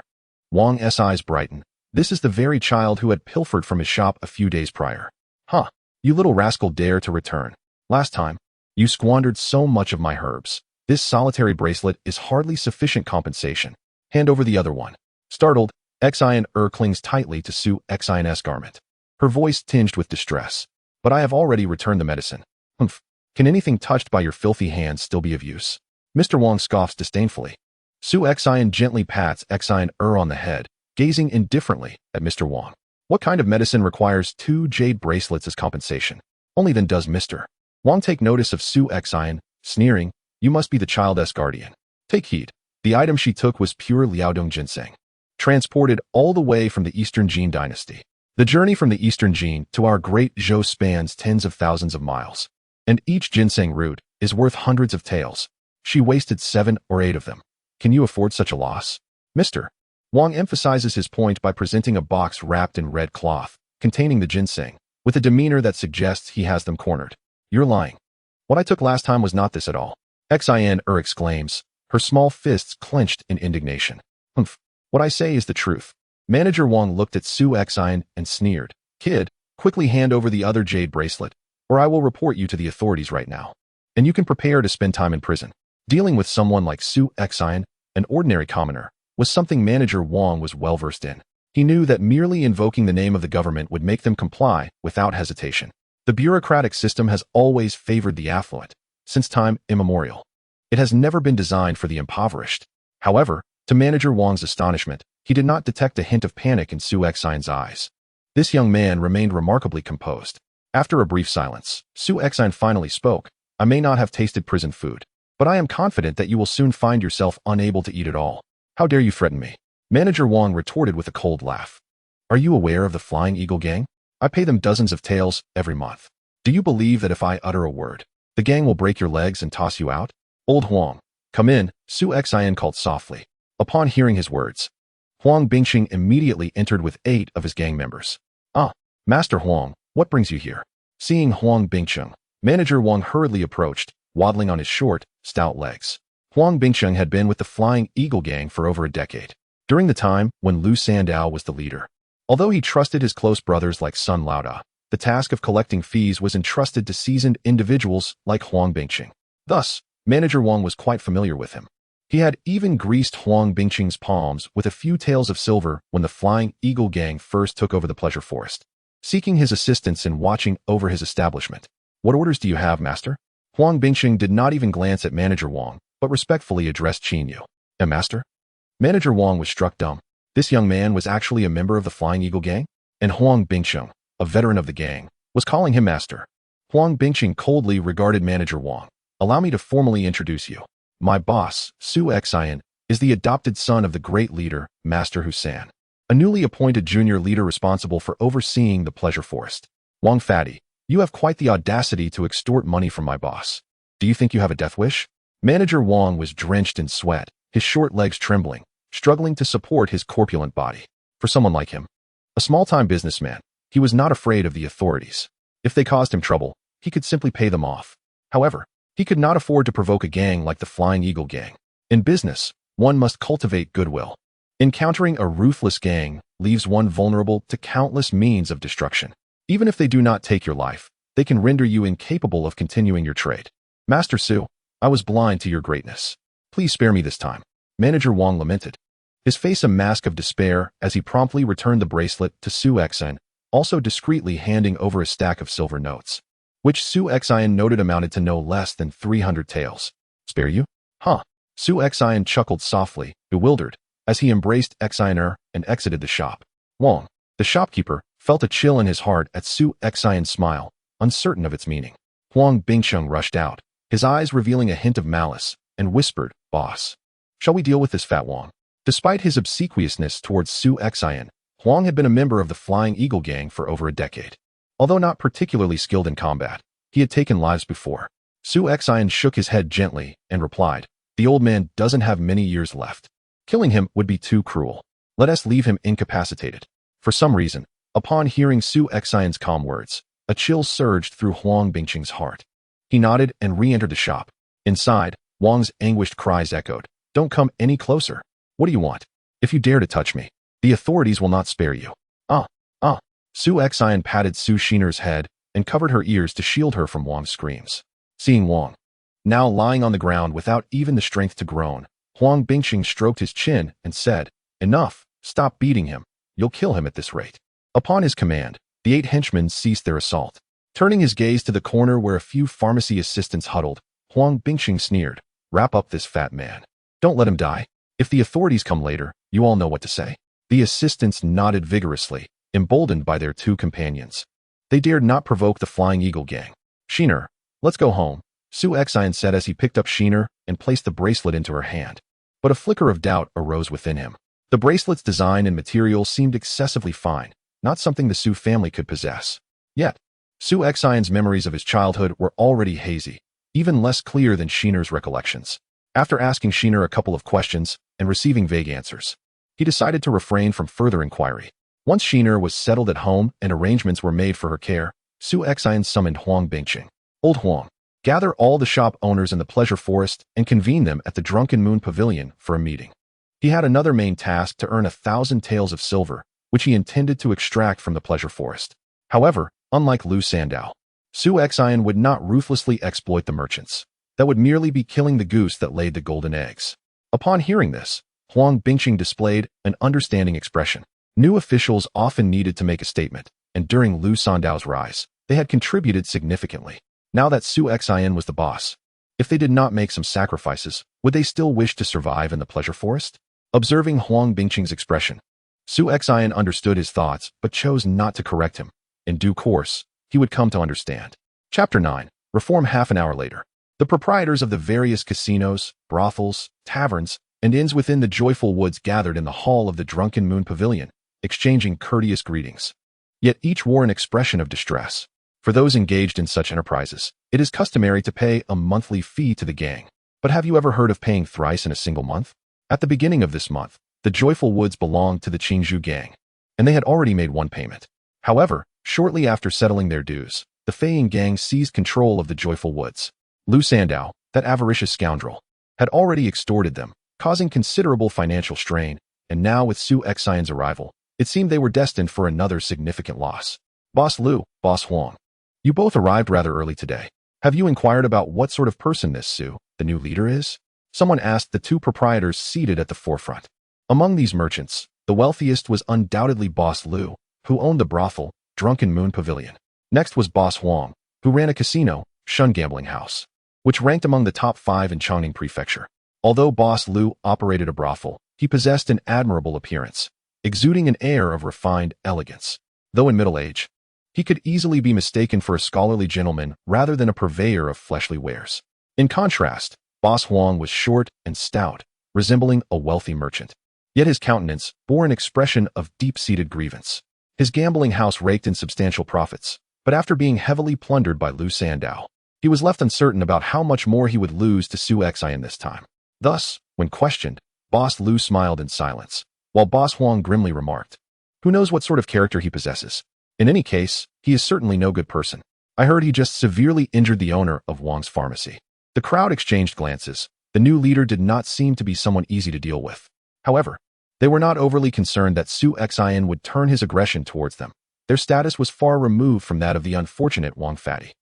Wang's eyes brighten. This is the very child who had pilfered from his shop a few days prior. "Huh, you little rascal dare to return. Last time, you squandered so much of my herbs. This solitary bracelet is hardly sufficient compensation. Hand over the other one." Startled, Xian clings tightly to Su Xian's garment, her voice tinged with distress. "But I have already returned the medicine." "Humph. Can anything touched by your filthy hands still be of use?" Mr. Wang scoffs disdainfully. Su Xian gently pats Xian on the head, gazing indifferently at Mr. Wang. "What kind of medicine requires 2 jade bracelets as compensation? Only then does Mr. Wang take notice of Su Xian, sneering, "You must be the child's guardian. Take heed." The item she took was pure Liaodong ginseng, transported all the way from the Eastern Jin dynasty. The journey from the Eastern Jin to our great Zhou spans tens of thousands of miles, and each ginseng root is worth hundreds of taels. She wasted 7 or 8 of them. Can you afford such a loss? Mr. Wang emphasizes his point by presenting a box wrapped in red cloth, containing the ginseng, with a demeanor that suggests he has them cornered. "You're lying. What I took last time was not this at all." Xian exclaims, her small fists clenched in indignation. "Humph. What I say is the truth." Manager Wang looked at Su Xian and sneered. "Kid, quickly hand over the other jade bracelet, or I will report you to the authorities right now. And you can prepare to spend time in prison." Dealing with someone like Su Xian, an ordinary commoner, was something Manager Wang was well-versed in. He knew that merely invoking the name of the government would make them comply without hesitation. The bureaucratic system has always favored the affluent, since time immemorial. It has never been designed for the impoverished. However, to Manager Wang's astonishment, he did not detect a hint of panic in Su Xian's eyes. This young man remained remarkably composed. After a brief silence, Su Xian finally spoke. I may not have tasted prison food, but I am confident that you will soon find yourself unable to eat it all. How dare you threaten me? Manager Wang retorted with a cold laugh. Are you aware of the Flying Eagle gang? I pay them dozens of taels every month. Do you believe that if I utter a word, the gang will break your legs and toss you out? Old Huang, come in, Su Xian called softly. Upon hearing his words, Huang Bingqing immediately entered with 8 of his gang members. Ah, Master Huang, what brings you here? Seeing Huang Bingqing, Manager Wang hurriedly approached, waddling on his short, stout legs. Huang Bingqing had been with the Flying Eagle gang for over a decade, during the time when Lu Sandao was the leader. Although he trusted his close brothers like Sun Laoda, the task of collecting fees was entrusted to seasoned individuals like Huang Bingqing. Thus, Manager Wang was quite familiar with him. He had even greased Huang Bingqing's palms with a few taels of silver when the Flying Eagle gang first took over the Pleasure Forest, seeking his assistance in watching over his establishment. What orders do you have, master? Huang Bingqing did not even glance at Manager Wang, but respectfully addressed Qin Yu. Master? Manager Wang was struck dumb. This young man was actually a member of the Flying Eagle gang? And Huang Bingqing, a veteran of the gang, was calling him master. Huang Bingqing coldly regarded Manager Wang. Allow me to formally introduce you. My boss, Su Xian, is the adopted son of the great leader, Master Husan, a newly appointed junior leader responsible for overseeing the Pleasure Forest. Wang Fatty, you have quite the audacity to extort money from my boss. Do you think you have a death wish? Manager Wang was drenched in sweat, his short legs trembling, struggling to support his corpulent body. For someone like him, a small-time businessman, he was not afraid of the authorities. If they caused him trouble, he could simply pay them off. However, he could not afford to provoke a gang like the Flying Eagle gang. In business, one must cultivate goodwill. Encountering a ruthless gang leaves one vulnerable to countless means of destruction. Even if they do not take your life, they can render you incapable of continuing your trade. Master Su, I was blind to your greatness. Please spare me this time. Manager Wang lamented, his face a mask of despair as he promptly returned the bracelet to Su Xian, also discreetly handing over a stack of silver notes, which Su Xian noted amounted to no less than 300 taels. Spare you? Huh. Su Xian chuckled softly, bewildered, as he embraced Xianer and exited the shop. Wang, the shopkeeper, felt a chill in his heart at Su Xian's smile, uncertain of its meaning. Huang Bingqing rushed out, his eyes revealing a hint of malice, and whispered, Boss, shall we deal with this fat Wang? Despite his obsequiousness towards Su Xian, Huang had been a member of the Flying Eagle gang for over a decade. Although not particularly skilled in combat, he had taken lives before. Su Xian shook his head gently and replied, the old man doesn't have many years left. Killing him would be too cruel. Let us leave him incapacitated. For some reason, upon hearing Su Xian's calm words, a chill surged through Huang Bingqing's heart. He nodded and re-entered the shop. Inside, Wang's anguished cries echoed, Don't come any closer. What do you want? If you dare to touch me, the authorities will not spare you. Su Xian patted Su Xiner's head and covered her ears to shield her from Wang's screams. Seeing Wang, now lying on the ground without even the strength to groan, Huang Bingqing stroked his chin and said, Enough, stop beating him. You'll kill him at this rate. Upon his command, the 8 henchmen ceased their assault. Turning his gaze to the corner where a few pharmacy assistants huddled, Huang Bingqing sneered, Wrap up this fat man. Don't let him die. If the authorities come later, you all know what to say. The assistants nodded vigorously, emboldened by their 2 companions. They dared not provoke the Flying Eagle gang. Shiner, let's go home, Su Xian said as he picked up Shiner and placed the bracelet into her hand. But a flicker of doubt arose within him. The bracelet's design and material seemed excessively fine, not something the Su family could possess. Yet, Su Xian's memories of his childhood were already hazy, even less clear than Shiner's recollections. After asking Shiner a couple of questions and receiving vague answers, he decided to refrain from further inquiry. Once Shiner was settled at home and arrangements were made for her care, Su Xian summoned Huang Bingqing. Old Huang, gather all the shop owners in the Pleasure Forest and convene them at the Drunken Moon Pavilion for a meeting. He had another main task to earn 1,000 taels of silver, which he intended to extract from the Pleasure Forest. However, unlike Lu Sandao, Su Xian would not ruthlessly exploit the merchants. that would merely be killing the goose that laid the golden eggs. Upon hearing this, Huang Bingqing displayed an understanding expression. New officials often needed to make a statement, and during Lu Sandao's rise, they had contributed significantly. Now that Su Xian was the boss, if they did not make some sacrifices, would they still wish to survive in the pleasure forest? Observing Huang Bingqing's expression, Su Xian understood his thoughts but chose not to correct him. In due course, he would come to understand. Chapter 9. Reform. Half an hour later, the proprietors of the various casinos, brothels, taverns, and inns within the Joyful Woods gathered in the hall of the Drunken Moon Pavilion, exchanging courteous greetings. Yet each wore an expression of distress. For those engaged in such enterprises, it is customary to pay a monthly fee to the gang. But have you ever heard of paying thrice in a single month? At the beginning of this month, the Joyful Woods belonged to the Jianghu gang, and they had already made one payment. However, shortly after settling their dues, the Feiying gang seized control of the Joyful Woods. Lu Sandao, that avaricious scoundrel, had already extorted them, causing considerable financial strain, and now with Su Xian's arrival, it seemed they were destined for another significant loss. Boss Lu, Boss Huang, you both arrived rather early today. Have you inquired about what sort of person this Su, the new leader, is? Someone asked the two proprietors seated at the forefront. Among these merchants, the wealthiest was undoubtedly Boss Lu, who owned the brothel, Drunken Moon Pavilion. Next was Boss Huang, who ran a casino, Shun Gambling House, which ranked among the top 5 in Chongqing Prefecture. Although Boss Lu operated a brothel, he possessed an admirable appearance, exuding an air of refined elegance. Though in middle age, he could easily be mistaken for a scholarly gentleman rather than a purveyor of fleshly wares. In contrast, Boss Huang was short and stout, resembling a wealthy merchant. Yet his countenance bore an expression of deep-seated grievance. His gambling house raked in substantial profits, but after being heavily plundered by Lu Sandao, he was left uncertain about how much more he would lose to Su Xian this time. Thus, when questioned, Boss Lu smiled in silence, while Boss Huang grimly remarked, "Who knows what sort of character he possesses? In any case, he is certainly no good person. I heard he just severely injured the owner of Wang's pharmacy." The crowd exchanged glances. The new leader did not seem to be someone easy to deal with. However, they were not overly concerned that Su Xian would turn his aggression towards them. Their status was far removed from that of the unfortunate Wang Fatty.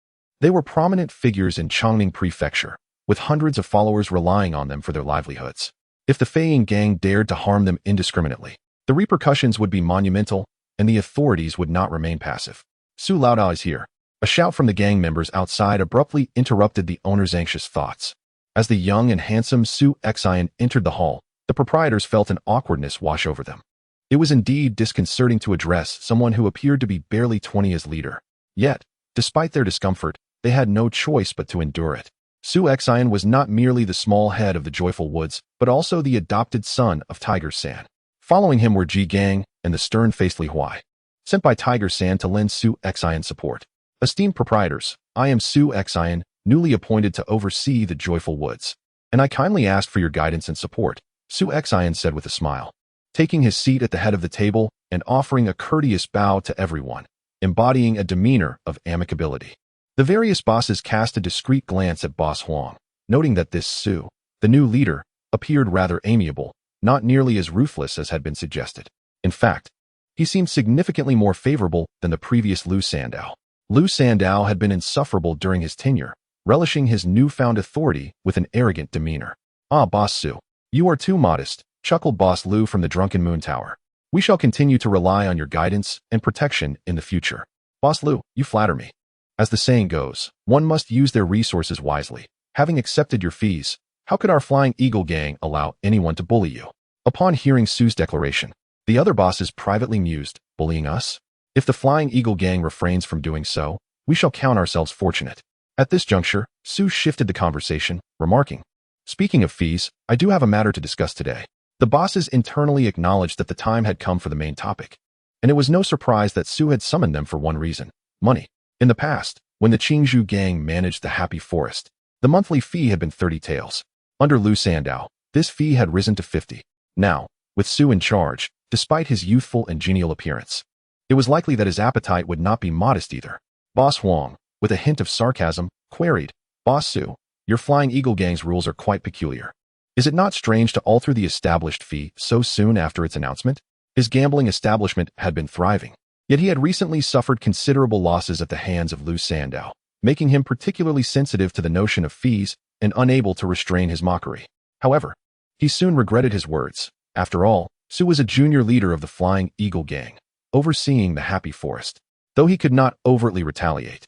They were prominent figures in Chongqing Prefecture, with hundreds of followers relying on them for their livelihoods. If the Feiying gang dared to harm them indiscriminately, the repercussions would be monumental, and the authorities would not remain passive. "Su Laodao is here." A shout from the gang members outside abruptly interrupted the owner's anxious thoughts. As the young and handsome Su Xian entered the hall, the proprietors felt an awkwardness wash over them. It was indeed disconcerting to address someone who appeared to be barely 20 as leader. Yet, despite their discomfort, they had no choice but to endure it. Su Xian was not merely the small head of the Joyful Woods, but also the adopted son of Tiger San. Following him were Ji Gang and the stern-faced Li Huai, sent by Tiger San to lend Su Xian support. "Esteemed proprietors, I am Su Xian, newly appointed to oversee the Joyful Woods, and I kindly ask for your guidance and support," Su Xian said with a smile, taking his seat at the head of the table and offering a courteous bow to everyone, embodying a demeanor of amicability. The various bosses cast a discreet glance at Boss Huang, noting that this Su, the new leader, appeared rather amiable, not nearly as ruthless as had been suggested. In fact, he seemed significantly more favorable than the previous Lu Sandao. Lu Sandao had been insufferable during his tenure, relishing his newfound authority with an arrogant demeanor. "Ah, Boss Su, you are too modest," chuckled Boss Lu from the Drunken Moon Tower. "We shall continue to rely on your guidance and protection in the future." "Boss Lu, you flatter me. As the saying goes, one must use their resources wisely. Having accepted your fees, how could our Flying Eagle gang allow anyone to bully you?" Upon hearing Su's declaration, the other bosses privately mused, "Bullying us? If the Flying Eagle gang refrains from doing so, we shall count ourselves fortunate." At this juncture, Su shifted the conversation, remarking, "Speaking of fees, I do have a matter to discuss today." The bosses internally acknowledged that the time had come for the main topic, and it was no surprise that Su had summoned them for one reason: money. In the past, when the Jianghu gang managed the Happy Forest, the monthly fee had been 30 taels. Under Lu Sandao, this fee had risen to 50. Now, with Su in charge, despite his youthful and genial appearance, it was likely that his appetite would not be modest either. Boss Huang, with a hint of sarcasm, queried, "Boss Su, your Flying Eagle gang's rules are quite peculiar. Is it not strange to alter the established fee so soon after its announcement?" His gambling establishment had been thriving, yet he had recently suffered considerable losses at the hands of Lu Sandao, making him particularly sensitive to the notion of fees and unable to restrain his mockery. However, he soon regretted his words. After all, Su was a junior leader of the Flying Eagle gang, overseeing the Happy Forest. Though he could not overtly retaliate,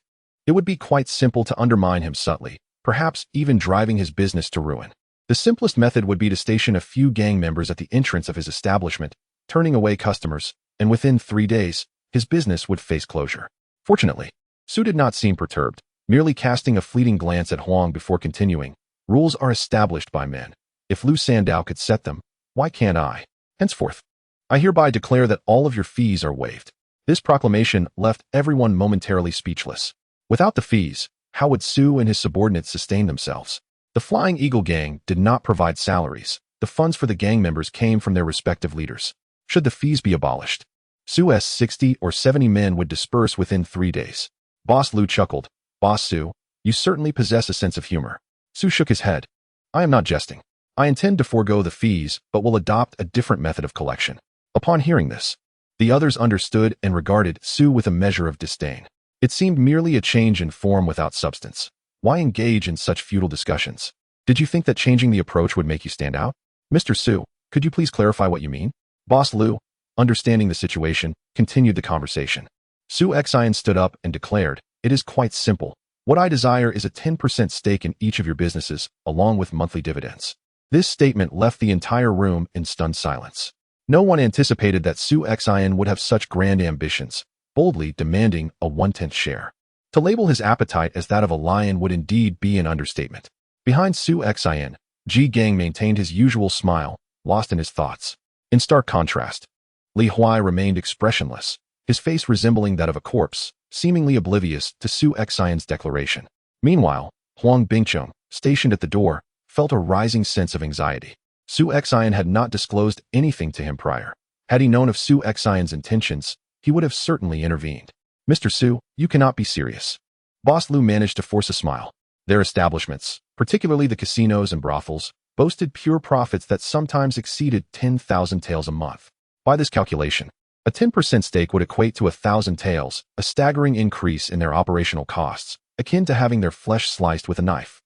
it would be quite simple to undermine him subtly, perhaps even driving his business to ruin. The simplest method would be to station a few gang members at the entrance of his establishment, turning away customers, and within 3 days, his business would face closure. Fortunately, Su did not seem perturbed, merely casting a fleeting glance at Huang before continuing. Rules are established by men. If Liu Sandao could set them, why can't I? Henceforth, I hereby declare that all of your fees are waived. This proclamation left everyone momentarily speechless. Without the fees, how would Su and his subordinates sustain themselves? The Flying Eagle gang did not provide salaries. The funds for the gang members came from their respective leaders. Should the fees be abolished, Su's 60 or 70 men would disperse within 3 days. Boss Liu chuckled. Boss Su, you certainly possess a sense of humor. Su shook his head. I am not jesting. I intend to forego the fees, but will adopt a different method of collection. Upon hearing this, the others understood and regarded Su with a measure of disdain. It seemed merely a change in form without substance. Why engage in such futile discussions? Did you think that changing the approach would make you stand out? Mr. Su, could you please clarify what you mean? Boss Liu, understanding the situation, continued the conversation. Su Xian stood up and declared, it is quite simple. What I desire is a 10% stake in each of your businesses, along with monthly dividends. This statement left the entire room in stunned silence. No one anticipated that Su Xian would have such grand ambitions, boldly demanding a 1/10 share. To label his appetite as that of a lion would indeed be an understatement. Behind Su Xian, Ji Gang maintained his usual smile, lost in his thoughts. In stark contrast, Li Huai remained expressionless, his face resembling that of a corpse, seemingly oblivious to Su Xian's declaration. Meanwhile, Huang Bingcheng, stationed at the door, felt a rising sense of anxiety. Su Xian had not disclosed anything to him prior. Had he known of Su Xian's intentions, he would have certainly intervened. Mr. Su, you cannot be serious. Boss Liu managed to force a smile. Their establishments, particularly the casinos and brothels, boasted pure profits that sometimes exceeded 10,000 taels a month. By this calculation, a 10% stake would equate to 1,000 taels, a staggering increase in their operational costs, akin to having their flesh sliced with a knife.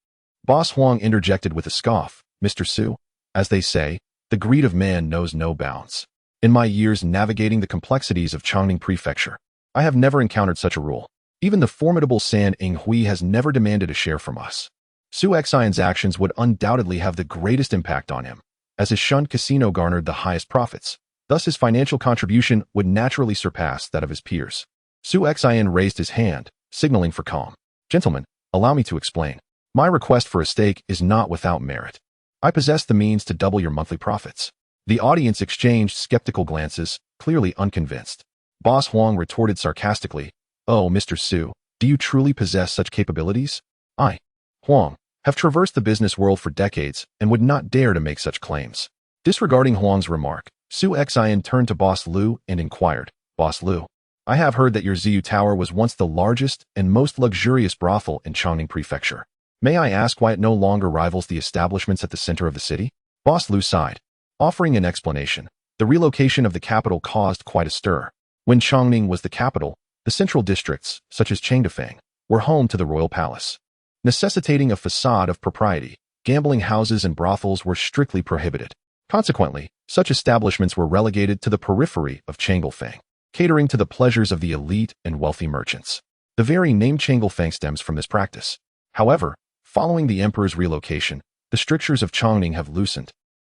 Boss Huang interjected with a scoff, Mr. Su, as they say, the greed of man knows no bounds. In my years navigating the complexities of Changning Prefecture, I have never encountered such a rule. Even the formidable San Yinghui has never demanded a share from us. Su Xian's actions would undoubtedly have the greatest impact on him, as his shunned casino garnered the highest profits. Thus his financial contribution would naturally surpass that of his peers. Su Xian raised his hand, signaling for calm. Gentlemen, allow me to explain. My request for a stake is not without merit. I possess the means to double your monthly profits. The audience exchanged skeptical glances, clearly unconvinced. Boss Huang retorted sarcastically, Oh, Mr. Su, do you truly possess such capabilities? I, Huang, have traversed the business world for decades and would not dare to make such claims. Disregarding Huang's remark, Su Xian turned to Boss Liu and inquired, Boss Liu, I have heard that your Ziyu Tower was once the largest and most luxurious brothel in Changning Prefecture. May I ask why it no longer rivals the establishments at the center of the city? Boss Liu sighed, offering an explanation. The relocation of the capital caused quite a stir. When Changning was the capital, the central districts, such as Chengdefang, were home to the royal palace. Necessitating a facade of propriety, gambling houses and brothels were strictly prohibited. Consequently, such establishments were relegated to the periphery of Chengdefang, catering to the pleasures of the elite and wealthy merchants. The very name Chengdefang stems from this practice. However, following the emperor's relocation, the strictures of Changning have loosened,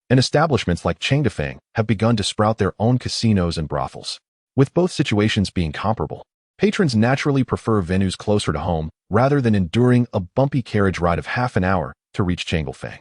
and establishments like Chengdefang have begun to sprout their own casinos and brothels. With both situations being comparable, patrons naturally prefer venues closer to home rather than enduring a bumpy carriage ride of half an hour to reach Chengdefang.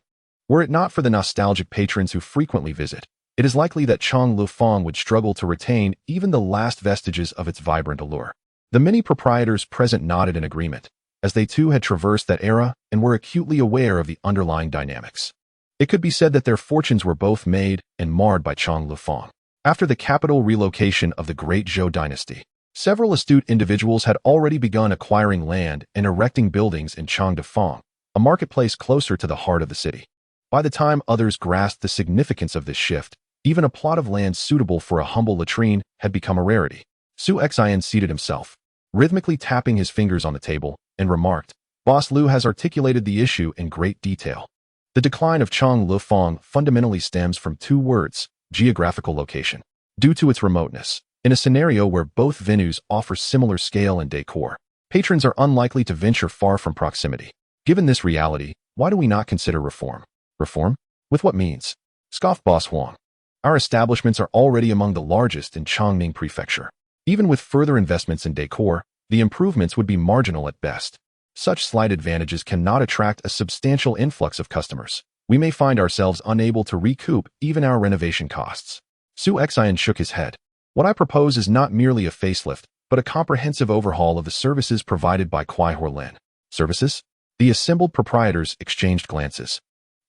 Were it not for the nostalgic patrons who frequently visit, it is likely that Chang Lufang would struggle to retain even the last vestiges of its vibrant allure. The many proprietors present nodded in agreement, as they too had traversed that era and were acutely aware of the underlying dynamics. It could be said that their fortunes were both made and marred by Chang Lufang. After the capital relocation of the Great Zhou dynasty, several astute individuals had already begun acquiring land and erecting buildings in Changdefang, a marketplace closer to the heart of the city. By the time others grasped the significance of this shift, even a plot of land suitable for a humble latrine had become a rarity. Su Xian seated himself, rhythmically tapping his fingers on the table, and remarked, Boss Lu has articulated the issue in great detail. The decline of Chang Lufeng fundamentally stems from two words: geographical location. Due to its remoteness, in a scenario where both venues offer similar scale and decor, patrons are unlikely to venture far from proximity. Given this reality, why do we not consider reform? Reform? With what means? Scoffed Boss Huang. Our establishments are already among the largest in Chongming Prefecture. Even with further investments in decor, the improvements would be marginal at best. Such slight advantages cannot attract a substantial influx of customers. We may find ourselves unable to recoup even our renovation costs. Su Xian shook his head. What I propose is not merely a facelift, but a comprehensive overhaul of the services provided by Kuai Horlin. Services? The assembled proprietors exchanged glances,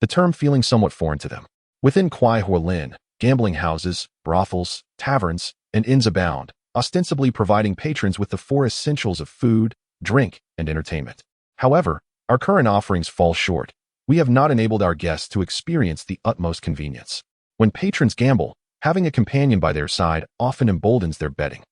the term feeling somewhat foreign to them. Within Kuai Horlin, gambling houses, brothels, taverns, and inns abound, ostensibly providing patrons with the four essentials of food, drink, and entertainment. However, our current offerings fall short. We have not enabled our guests to experience the utmost convenience. When patrons gamble, having a companion by their side often emboldens their betting.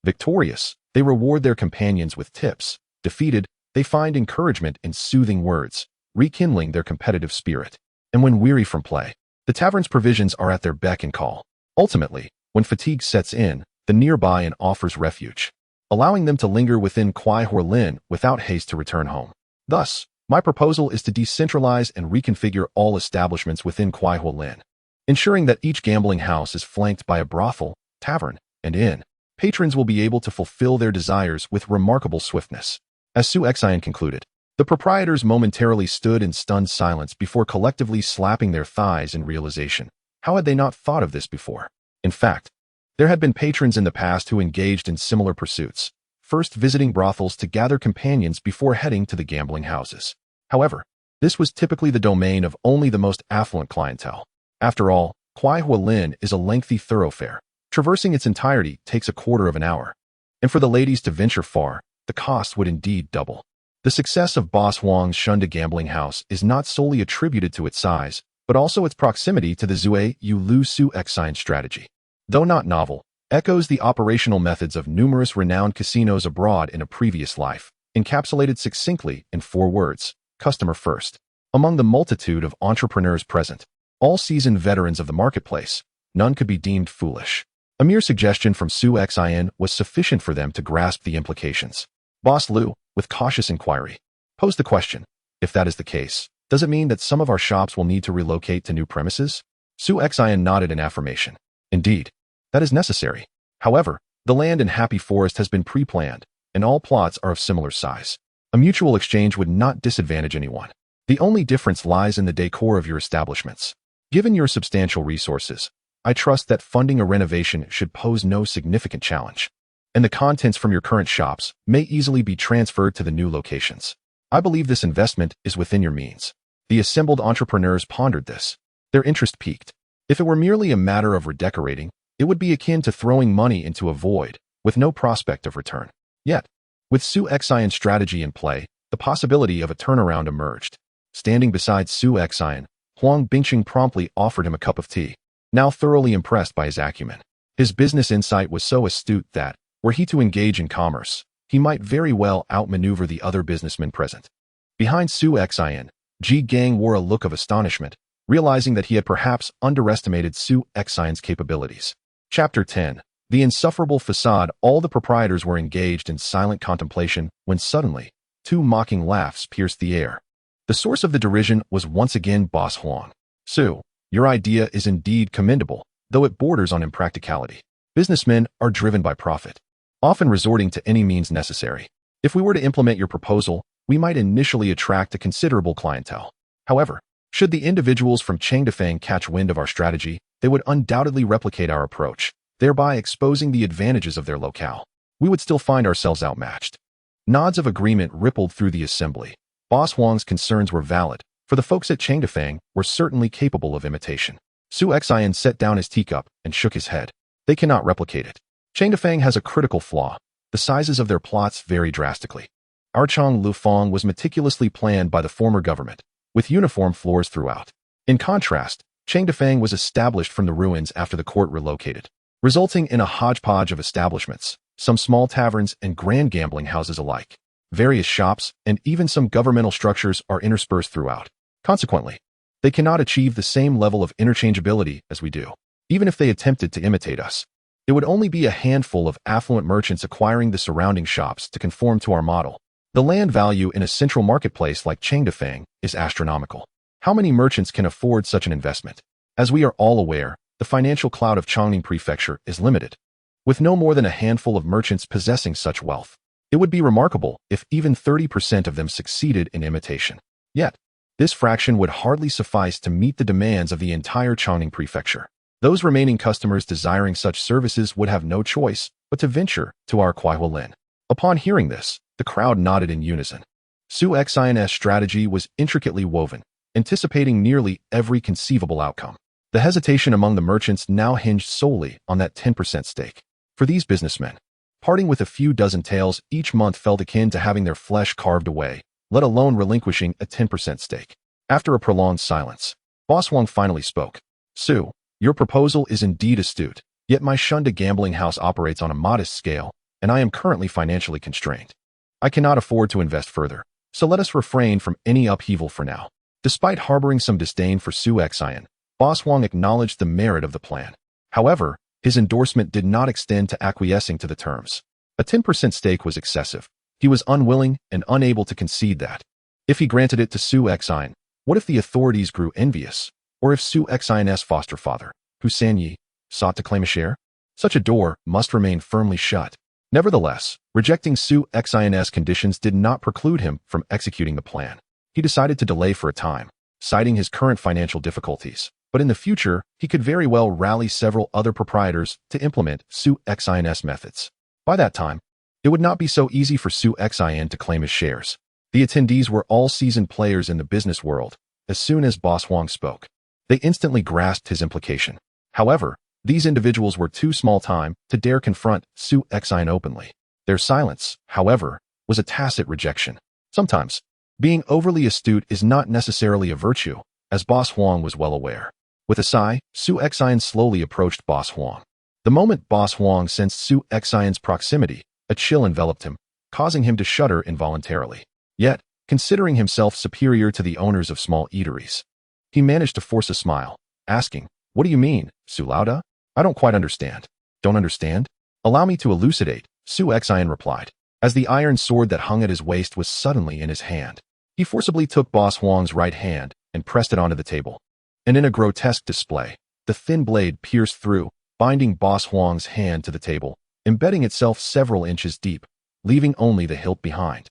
Victorious, they reward their companions with tips. Defeated, they find encouragement in soothing words, rekindling their competitive spirit. And when weary from play, the tavern's provisions are at their beck and call. Ultimately, when fatigue sets in, the nearby inn offers refuge, allowing them to linger within Kuai Horlin without haste to return home. Thus, my proposal is to decentralize and reconfigure all establishments within Kuai Horlin, ensuring that each gambling house is flanked by a brothel, tavern, and inn. Patrons will be able to fulfill their desires with remarkable swiftness. As Su Xian concluded, the proprietors momentarily stood in stunned silence before collectively slapping their thighs in realization. How had they not thought of this before? In fact, there had been patrons in the past who engaged in similar pursuits, first visiting brothels to gather companions before heading to the gambling houses. However, this was typically the domain of only the most affluent clientele. After all, Kuai Horlin is a lengthy thoroughfare. Traversing its entirety takes a quarter of an hour. And for the ladies to venture far, the cost would indeed double. The success of Boss Huang's Shunda gambling house is not solely attributed to its size, but also its proximity to the Zui Yu Lu Su Xian strategy. Though not novel, echoes the operational methods of numerous renowned casinos abroad in a previous life, encapsulated succinctly in 4 words: customer first. Among the multitude of entrepreneurs present, all seasoned veterans of the marketplace, none could be deemed foolish. A mere suggestion from Su Xian was sufficient for them to grasp the implications. Boss Lu, with cautious inquiry, posed the question: if that is the case, does it mean that some of our shops will need to relocate to new premises? Su Xian nodded in affirmation. Indeed, that is necessary. However, the land in Happy Forest has been pre-planned, and all plots are of similar size. A mutual exchange would not disadvantage anyone. The only difference lies in the decor of your establishments. Given your substantial resources, I trust that funding a renovation should pose no significant challenge, and the contents from your current shops may easily be transferred to the new locations. I believe this investment is within your means. The assembled entrepreneurs pondered this. Their interest piqued. If it were merely a matter of redecorating, it would be akin to throwing money into a void, with no prospect of return. Yet, with Su Xian's strategy in play, the possibility of a turnaround emerged. Standing beside Su Xian, Huang Bingqing promptly offered him a cup of tea, now thoroughly impressed by his acumen. His business insight was so astute that, were he to engage in commerce, he might very well outmaneuver the other businessmen present. Behind Su Xian, Ji Gang wore a look of astonishment, realizing that he had perhaps underestimated Su Xian's capabilities. Chapter 10. The insufferable facade. All the proprietors were engaged in silent contemplation when suddenly, 2 mocking laughs pierced the air. The source of the derision was once again Boss Huang. Su, your idea is indeed commendable, though it borders on impracticality. Businessmen are driven by profit, often resorting to any means necessary. If we were to implement your proposal, we might initially attract a considerable clientele. However, should the individuals from Chengdefeng catch wind of our strategy, they would undoubtedly replicate our approach, thereby exposing the advantages of their locale. We would still find ourselves outmatched. Nods of agreement rippled through the assembly. Boss Huang's concerns were valid, for the folks at Chengdefeng were certainly capable of imitation. Su Xian set down his teacup and shook his head. They cannot replicate it. Chengdefeng has a critical flaw. The sizes of their plots vary drastically. Our Chang Lufeng was meticulously planned by the former government, with uniform floors throughout. In contrast, Chengdefeng was established from the ruins after the court relocated, resulting in a hodgepodge of establishments, some small taverns and grand gambling houses alike. various shops, and even some governmental structures are interspersed throughout. Consequently, they cannot achieve the same level of interchangeability as we do. Even if they attempted to imitate us, it would only be a handful of affluent merchants acquiring the surrounding shops to conform to our model. The land value in a central marketplace like Chengdefang is astronomical. How many merchants can afford such an investment? As we are all aware, the financial clout of Chongqing Prefecture is limited, with no more than a handful of merchants possessing such wealth. It would be remarkable if even 30% of them succeeded in imitation. Yet, this fraction would hardly suffice to meet the demands of the entire Chongqing Prefecture. Those remaining customers desiring such services would have no choice but to venture to our Kuaihualin. Upon hearing this, the crowd nodded in unison. Su Xin's strategy was intricately woven, anticipating nearly every conceivable outcome. The hesitation among the merchants now hinged solely on that 10% stake. For these businessmen, parting with a few dozen taels each month felt akin to having their flesh carved away, let alone relinquishing a 10% stake. After a prolonged silence, Boss Wang finally spoke. Su, your proposal is indeed astute, yet my Shunda gambling house operates on a modest scale, and I am currently financially constrained. I cannot afford to invest further, so let us refrain from any upheaval for now. Despite harboring some disdain for Su Xin, Boss Wang acknowledged the merit of the plan. However, his endorsement did not extend to acquiescing to the terms. A 10% stake was excessive. He was unwilling and unable to concede that. If he granted it to Su Xin, what if the authorities grew envious? Or if Su Xin's foster father, Hu Sanyi, sought to claim a share? Such a door must remain firmly shut. Nevertheless, rejecting Su Xin's conditions did not preclude him from executing the plan. He decided to delay for a time, citing his current financial difficulties. But in the future, he could very well rally several other proprietors to implement Su Xin's methods. By that time, it would not be so easy for Su Xin to claim his shares. The attendees were all seasoned players in the business world. As soon as Boss Wang spoke, they instantly grasped his implication. However, these individuals were too small time to dare confront Su Xin openly. Their silence, however, was a tacit rejection. Sometimes, being overly astute is not necessarily a virtue, as Boss Wang was well aware. With a sigh, Su Xin slowly approached Boss Wang. The moment Boss Wang sensed Su Xin's proximity, a chill enveloped him, causing him to shudder involuntarily. Yet, considering himself superior to the owners of small eateries, he managed to force a smile, asking, "What do you mean, Su Lauda? I don't quite understand." "Don't understand? Allow me to elucidate," Su Xin replied, as the iron sword that hung at his waist was suddenly in his hand. He forcibly took Boss Wang's right hand and pressed it onto the table. And in a grotesque display, the thin blade pierced through, binding Boss Wang's hand to the table, embedding itself several inches deep, leaving only the hilt behind.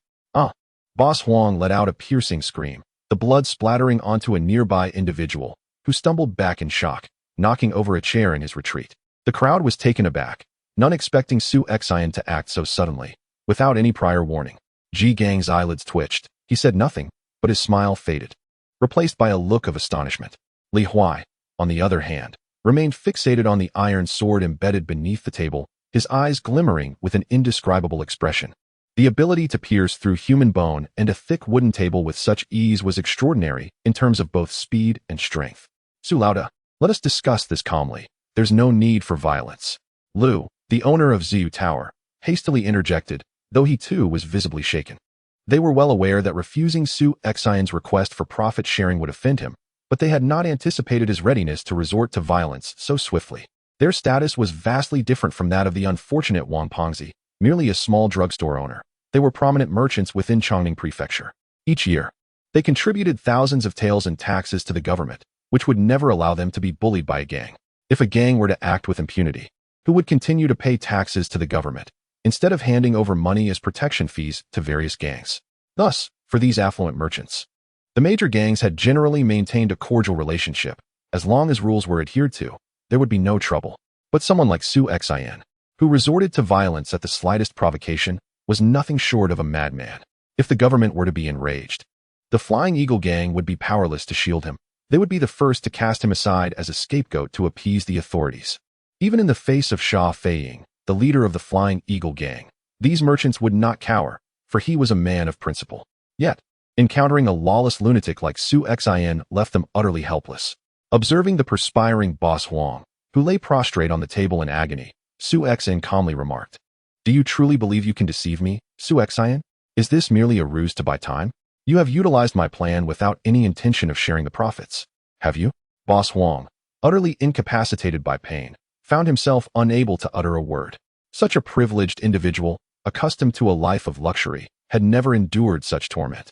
Boss Wang let out a piercing scream, the blood splattering onto a nearby individual, who stumbled back in shock, knocking over a chair in his retreat. The crowd was taken aback, none expecting Su Xin to act so suddenly, without any prior warning. Ji Gang's eyelids twitched. He said nothing, but his smile faded, replaced by a look of astonishment. Li Huai, on the other hand, remained fixated on the iron sword embedded beneath the table, his eyes glimmering with an indescribable expression. The ability to pierce through human bone and a thick wooden table with such ease was extraordinary in terms of both speed and strength. "Su Lauda, let us discuss this calmly. There's no need for violence." Lu, the owner of Ziyu Tower, hastily interjected, though he too was visibly shaken. They were well aware that refusing Su Xin's request for profit sharing would offend him, but they had not anticipated his readiness to resort to violence so swiftly. Their status was vastly different from that of the unfortunate Wang Pengzi, merely a small drugstore owner. They were prominent merchants within Chongqing Prefecture. Each year, they contributed thousands of taels in taxes to the government, which would never allow them to be bullied by a gang. If a gang were to act with impunity, who would continue to pay taxes to the government, instead of handing over money as protection fees to various gangs? Thus, for these affluent merchants, the major gangs had generally maintained a cordial relationship. As long as rules were adhered to, there would be no trouble. But someone like Su Xin, who resorted to violence at the slightest provocation, was nothing short of a madman. If the government were to be enraged, the Flying Eagle gang would be powerless to shield him. They would be the first to cast him aside as a scapegoat to appease the authorities. Even in the face of Sha Feiying, the leader of the Flying Eagle gang, these merchants would not cower, for he was a man of principle. Yet, encountering a lawless lunatic like Su Xin left them utterly helpless. Observing the perspiring Boss Wang, who lay prostrate on the table in agony, Su Xin calmly remarked, "Do you truly believe you can deceive me, Su Xin? Is this merely a ruse to buy time? You have utilized my plan without any intention of sharing the profits, have you? Boss Huang, utterly incapacitated by pain, found himself unable to utter a word. Such a privileged individual, accustomed to a life of luxury, had never endured such torment.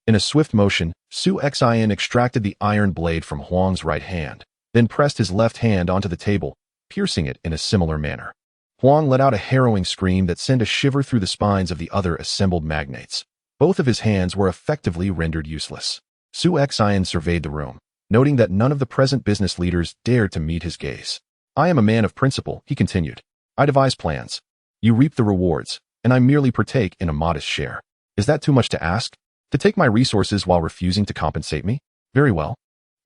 In a swift motion, Su Xian extracted the iron blade from Huang's right hand, then pressed his left hand onto the table, piercing it in a similar manner. Huang let out a harrowing scream that sent a shiver through the spines of the other assembled magnates. Both of his hands were effectively rendered useless. Su Xian surveyed the room, noting that none of the present business leaders dared to meet his gaze. I am a man of principle, he continued. I devise plans. You reap the rewards, and I merely partake in a modest share. Is that too much to ask? To take my resources while refusing to compensate me? Very well.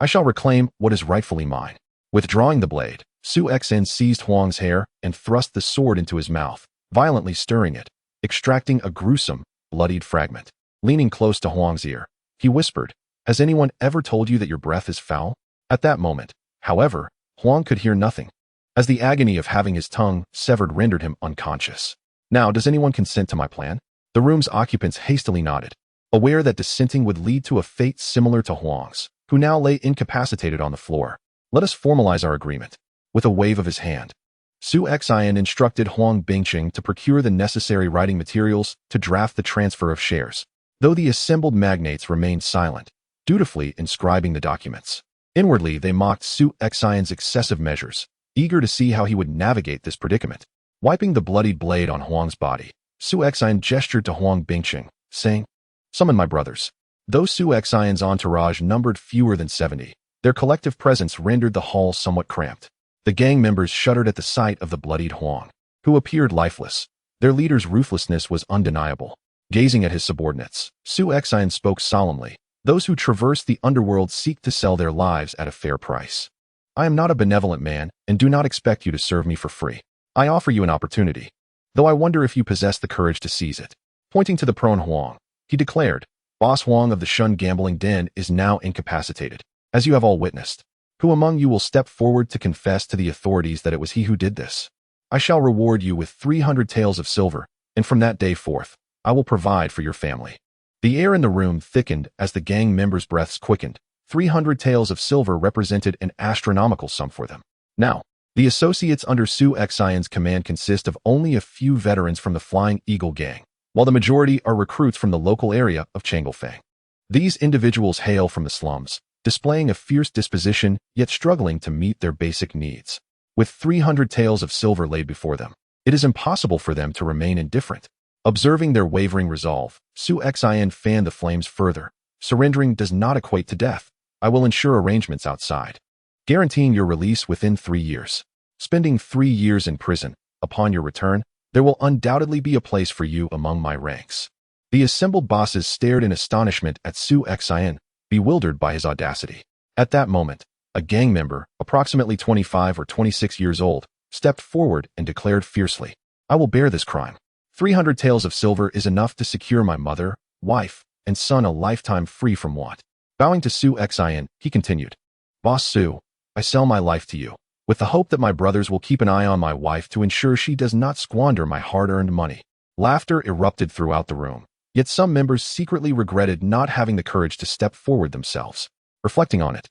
I shall reclaim what is rightfully mine. Withdrawing the blade, Su Xian seized Huang's hair and thrust the sword into his mouth, violently stirring it, extracting a gruesome, bloodied fragment. Leaning close to Huang's ear, he whispered, Has anyone ever told you that your breath is foul? At that moment, however, Huang could hear nothing, as the agony of having his tongue severed rendered him unconscious. Now, does anyone consent to my plan? The room's occupants hastily nodded, aware that dissenting would lead to a fate similar to Huang's, who now lay incapacitated on the floor. Let us formalize our agreement. With a wave of his hand, Su Xian instructed Huang Bingqing to procure the necessary writing materials to draft the transfer of shares, though the assembled magnates remained silent, dutifully inscribing the documents. Inwardly, they mocked Su Xian's excessive measures, eager to see how he would navigate this predicament. Wiping the bloodied blade on Huang's body, Su Xian gestured to Huang Bingqing, saying, Summon my brothers. Though Su Xian's entourage numbered fewer than 70, their collective presence rendered the hall somewhat cramped. The gang members shuddered at the sight of the bloodied Huang, who appeared lifeless. Their leader's ruthlessness was undeniable. Gazing at his subordinates, Su Xian spoke solemnly, Those who traverse the underworld seek to sell their lives at a fair price. I am not a benevolent man and do not expect you to serve me for free. I offer you an opportunity, though I wonder if you possess the courage to seize it. Pointing to the prone Huang, he declared, Boss Huang of the Shun gambling den is now incapacitated, as you have all witnessed. Who among you will step forward to confess to the authorities that it was he who did this? I shall reward you with 300 taels of silver, and from that day forth, I will provide for your family. The air in the room thickened as the gang members' breaths quickened. 300 taels of silver represented an astronomical sum for them. Now, the associates under Su Xian's command consist of only a few veterans from the Flying Eagle gang, while the majority are recruits from the local area of Changlefang. These individuals hail from the slums, displaying a fierce disposition yet struggling to meet their basic needs. With 300 taels of silver laid before them, it is impossible for them to remain indifferent. Observing their wavering resolve, Su Xian fanned the flames further. Surrendering does not equate to death. I will ensure arrangements outside, guaranteeing your release within 3 years. Spending 3 years in prison, upon your return, there will undoubtedly be a place for you among my ranks. The assembled bosses stared in astonishment at Su Xian, bewildered by his audacity. At that moment, a gang member, approximately 25 or 26 years old, stepped forward and declared fiercely, I will bear this crime. 300 taels of silver is enough to secure my mother, wife, and son a lifetime free from want. Bowing to Su Xian, he continued, Boss Su, I sell my life to you, with the hope that my brothers will keep an eye on my wife to ensure she does not squander my hard-earned money. Laughter erupted throughout the room, yet some members secretly regretted not having the courage to step forward themselves. Reflecting on it,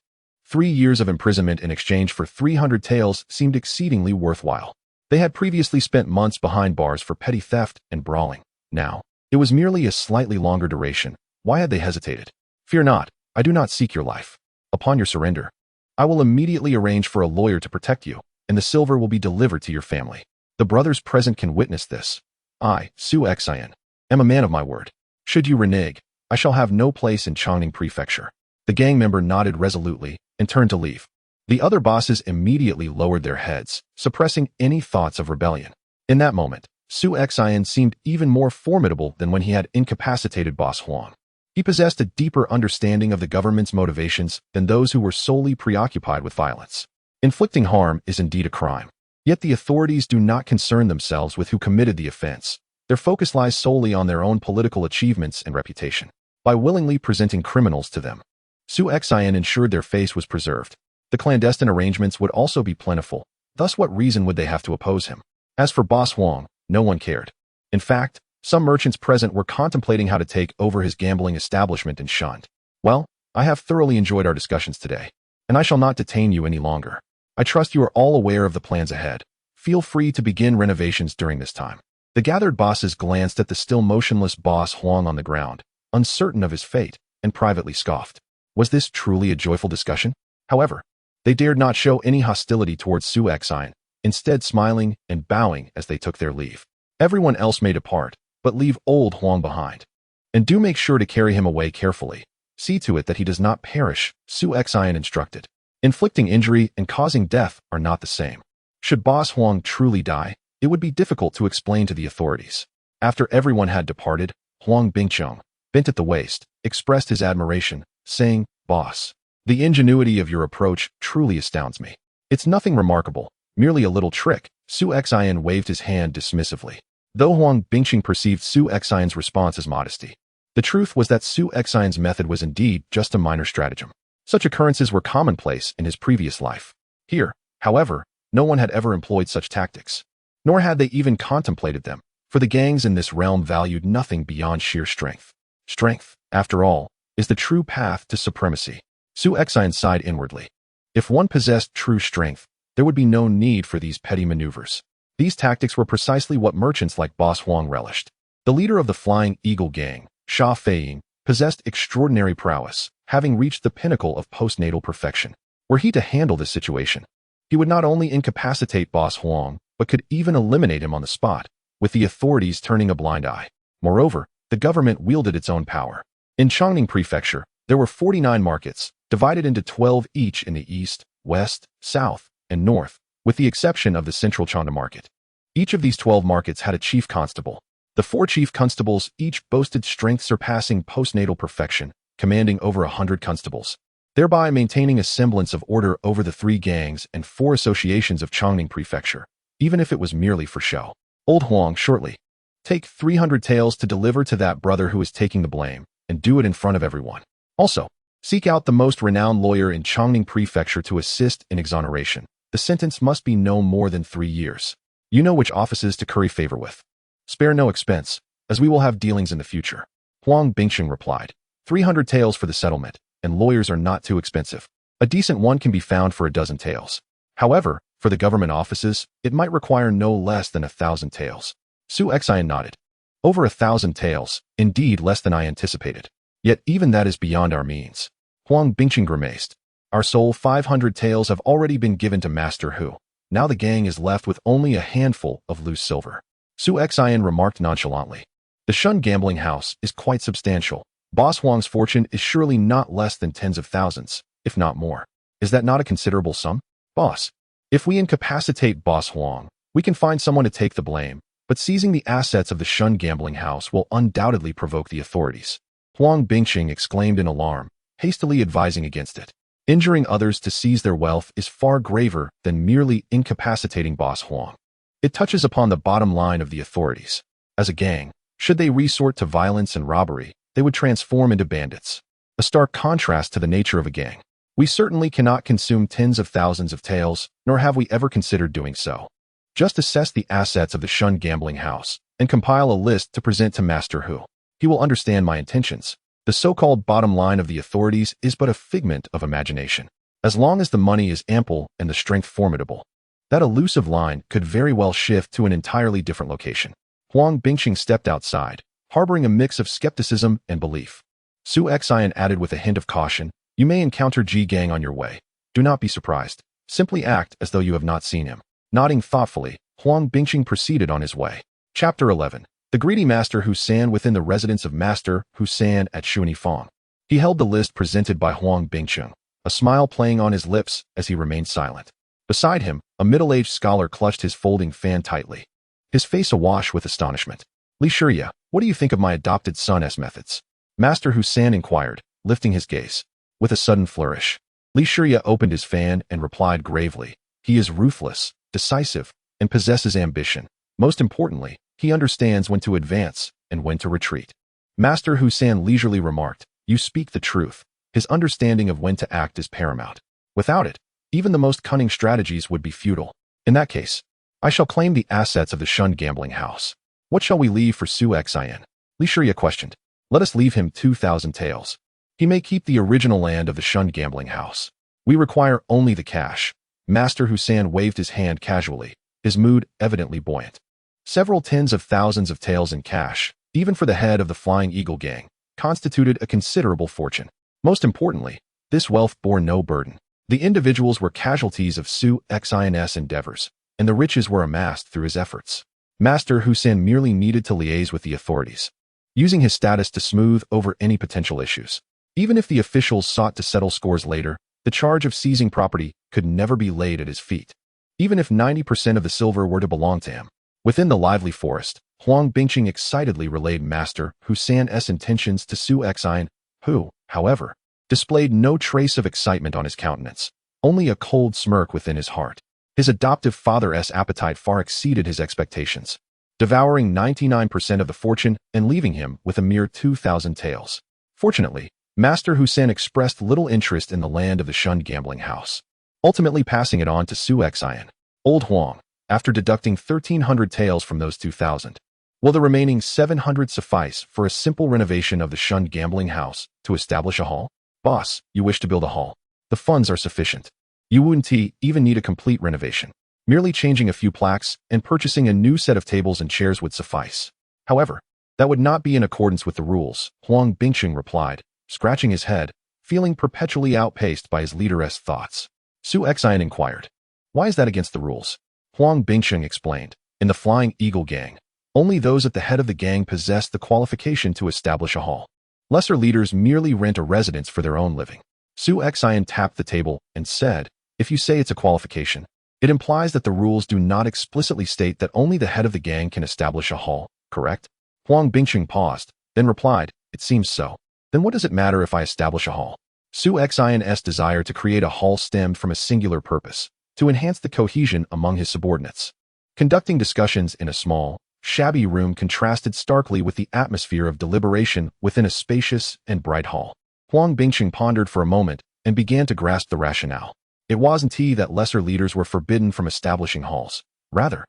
3 years of imprisonment in exchange for 300 taels seemed exceedingly worthwhile. They had previously spent months behind bars for petty theft and brawling. Now, it was merely a slightly longer duration. Why had they hesitated? Fear not, I do not seek your life. Upon your surrender, I will immediately arrange for a lawyer to protect you, and the silver will be delivered to your family. The brothers present can witness this. I, Su Xian, am a man of my word. Should you renege, I shall have no place in Chongning Prefecture. The gang member nodded resolutely and turned to leave. The other bosses immediately lowered their heads, suppressing any thoughts of rebellion. In that moment, Su Xian seemed even more formidable than when he had incapacitated Boss Huang. He possessed a deeper understanding of the government's motivations than those who were solely preoccupied with violence. Inflicting harm is indeed a crime. Yet the authorities do not concern themselves with who committed the offense. Their focus lies solely on their own political achievements and reputation. By willingly presenting criminals to them, Su Xian ensured their face was preserved. The clandestine arrangements would also be plentiful. Thus, what reason would they have to oppose him? As for Boss Huang, no one cared. In fact, Some merchants present were contemplating how to take over his gambling establishment and shunned. Well, I have thoroughly enjoyed our discussions today, and I shall not detain you any longer. I trust you are all aware of the plans ahead. Feel free to begin renovations during this time. The gathered bosses glanced at the still motionless boss Huang on the ground, uncertain of his fate, and privately scoffed. Was this truly a joyful discussion? However, they dared not show any hostility towards Su Xian, instead smiling and bowing as they took their leave. Everyone else may depart, but leave old Huang behind. And do make sure to carry him away carefully. See to it that he does not perish, Su Xian instructed. Inflicting injury and causing death are not the same. Should Boss Huang truly die, it would be difficult to explain to the authorities. After everyone had departed, Huang Bingcheng, bent at the waist, expressed his admiration, saying, "Boss, the ingenuity of your approach truly astounds me. It's nothing remarkable, merely a little trick." Su Xian waved his hand dismissively. Though Huang Bingcheng perceived Su Xian's response as modesty, the truth was that Su Xian's method was indeed just a minor stratagem. Such occurrences were commonplace in his previous life. Here, however, no one had ever employed such tactics, nor had they even contemplated them, for the gangs in this realm valued nothing beyond sheer strength. Strength, after all, is the true path to supremacy. Su Xian sighed inwardly. If one possessed true strength, there would be no need for these petty maneuvers. These tactics were precisely what merchants like Boss Huang relished. The leader of the Flying Eagle gang, Sha Feiying, possessed extraordinary prowess, having reached the pinnacle of postnatal perfection. Were he to handle this situation, he would not only incapacitate Boss Huang, but could even eliminate him on the spot, with the authorities turning a blind eye. Moreover, the government wielded its own power. In Chongning Prefecture, there were 49 markets, divided into 12 each in the east, west, south, and north, with the exception of the central Chanda market. Each of these 12 markets had a chief constable. The 4 chief constables each boasted strength surpassing postnatal perfection, commanding over 100 constables, thereby maintaining a semblance of order over the 3 gangs and 4 associations of Chongning Prefecture, even if it was merely for show. Old Huang shortly. Take 300 taels to deliver to that brother who is taking the blame, and do it in front of everyone. Also, seek out the most renowned lawyer in Chongning Prefecture to assist in exoneration. The sentence must be no more than 3 years. You know which offices to curry favor with. Spare no expense, as we will have dealings in the future. Huang Bingcheng replied. 300 taels for the settlement, and lawyers are not too expensive. A decent one can be found for a dozen taels. However, for the government offices, it might require no less than 1,000 taels. Su Xian nodded. Over 1,000 taels, indeed less than I anticipated. Yet even that is beyond our means. Huang Bingcheng grimaced. Our sole 500 taels have already been given to Master Hu. Now the gang is left with only a handful of loose silver. Su Xian remarked nonchalantly. The Shun gambling house is quite substantial. Boss Huang's fortune is surely not less than tens of thousands, if not more. Is that not a considerable sum? Boss, if we incapacitate Boss Huang, we can find someone to take the blame, but seizing the assets of the Shun gambling house will undoubtedly provoke the authorities. Huang Bingcheng exclaimed in alarm, hastily advising against it. Injuring others to seize their wealth is far graver than merely incapacitating Boss Huang. It touches upon the bottom line of the authorities. As a gang, should they resort to violence and robbery, they would transform into bandits. A stark contrast to the nature of a gang. We certainly cannot consume tens of thousands of taels, nor have we ever considered doing so. Just assess the assets of the Shun gambling house, and compile a list to present to Master Hu. He will understand my intentions. The so-called bottom line of the authorities is but a figment of imagination. As long as the money is ample and the strength formidable, that elusive line could very well shift to an entirely different location. Huang Bingcheng stepped outside, harboring a mix of skepticism and belief. Su Xian added with a hint of caution, you may encounter Ji Gang on your way. Do not be surprised. Simply act as though you have not seen him. Nodding thoughtfully, Huang Bingcheng proceeded on his way. Chapter 11. The greedy Master Hu San within the residence of Master Hu San at Shunifang. He held the list presented by Huang Bingcheng, a smile playing on his lips as he remained silent. Beside him, a middle-aged scholar clutched his folding fan tightly, his face awash with astonishment. Li Shirya, what do you think of my adopted son's methods? Master Hu San inquired, lifting his gaze. With a sudden flourish, Li Shirya opened his fan and replied gravely, he is ruthless, decisive, and possesses ambition. Most importantly, he understands when to advance and when to retreat. Master Hu San leisurely remarked, you speak the truth. His understanding of when to act is paramount. Without it, even the most cunning strategies would be futile. In that case, I shall claim the assets of the Shun gambling house. What shall we leave for Su Xian? Li Shiya questioned. Let us leave him 2,000 taels. He may keep the original land of the shunned gambling house. We require only the cash. Master Husan waved his hand casually, his mood evidently buoyant. Several tens of thousands of taels in cash, even for the head of the Flying Eagle gang, constituted a considerable fortune. Most importantly, this wealth bore no burden. The individuals were casualties of Su Xian's endeavors, and the riches were amassed through his efforts. Master Husan merely needed to liaise with the authorities, using his status to smooth over any potential issues. Even if the officials sought to settle scores later, the charge of seizing property could never be laid at his feet. Even if 90% of the silver were to belong to him. Within the lively forest, Huang Bingqing excitedly relayed Master Husan's intentions to Su Xian, who, however, displayed no trace of excitement on his countenance, only a cold smirk within his heart. His adoptive father's appetite far exceeded his expectations, devouring 99% of the fortune and leaving him with a mere 2,000 taels. Fortunately, Master Husan expressed little interest in the land of the shunned gambling house, ultimately passing it on to Su Xian. Old Huang, after deducting 1,300 taels from those 2,000, will the remaining 700 suffice for a simple renovation of the shunned gambling house to establish a hall? Boss, you wish to build a hall. The funds are sufficient. You wouldn't even need a complete renovation. Merely changing a few plaques and purchasing a new set of tables and chairs would suffice. However, that would not be in accordance with the rules, Huang Bingqing replied, scratching his head, feeling perpetually outpaced by his leader's thoughts. Su Xian inquired. Why is that against the rules? Huang Bingqing explained. In the Flying Eagle gang, only those at the head of the gang possess the qualification to establish a hall. Lesser leaders merely rent a residence for their own living. Su Xian tapped the table and said, if you say it's a qualification, it implies that the rules do not explicitly state that only the head of the gang can establish a hall, correct? Huang Bingqing paused, then replied, it seems so. Then what does it matter if I establish a hall? Su Xian's desire to create a hall stemmed from a singular purpose, to enhance the cohesion among his subordinates. Conducting discussions in a small, shabby room contrasted starkly with the atmosphere of deliberation within a spacious and bright hall. Huang Bingqing pondered for a moment and began to grasp the rationale. It wasn't he that lesser leaders were forbidden from establishing halls. Rather,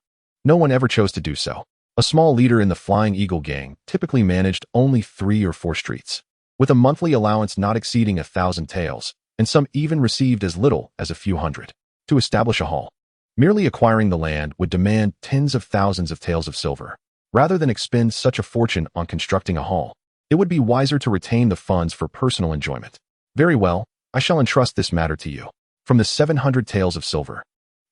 no one ever chose to do so. A small leader in the Flying Eagle gang typically managed only 3 or 4 streets, with a monthly allowance not exceeding 1,000 taels, and some even received as little as a few hundred. To establish a hall, merely acquiring the land would demand tens of thousands of taels of silver. Rather than expend such a fortune on constructing a hall, it would be wiser to retain the funds for personal enjoyment. Very well, I shall entrust this matter to you. From the 700 taels of silver,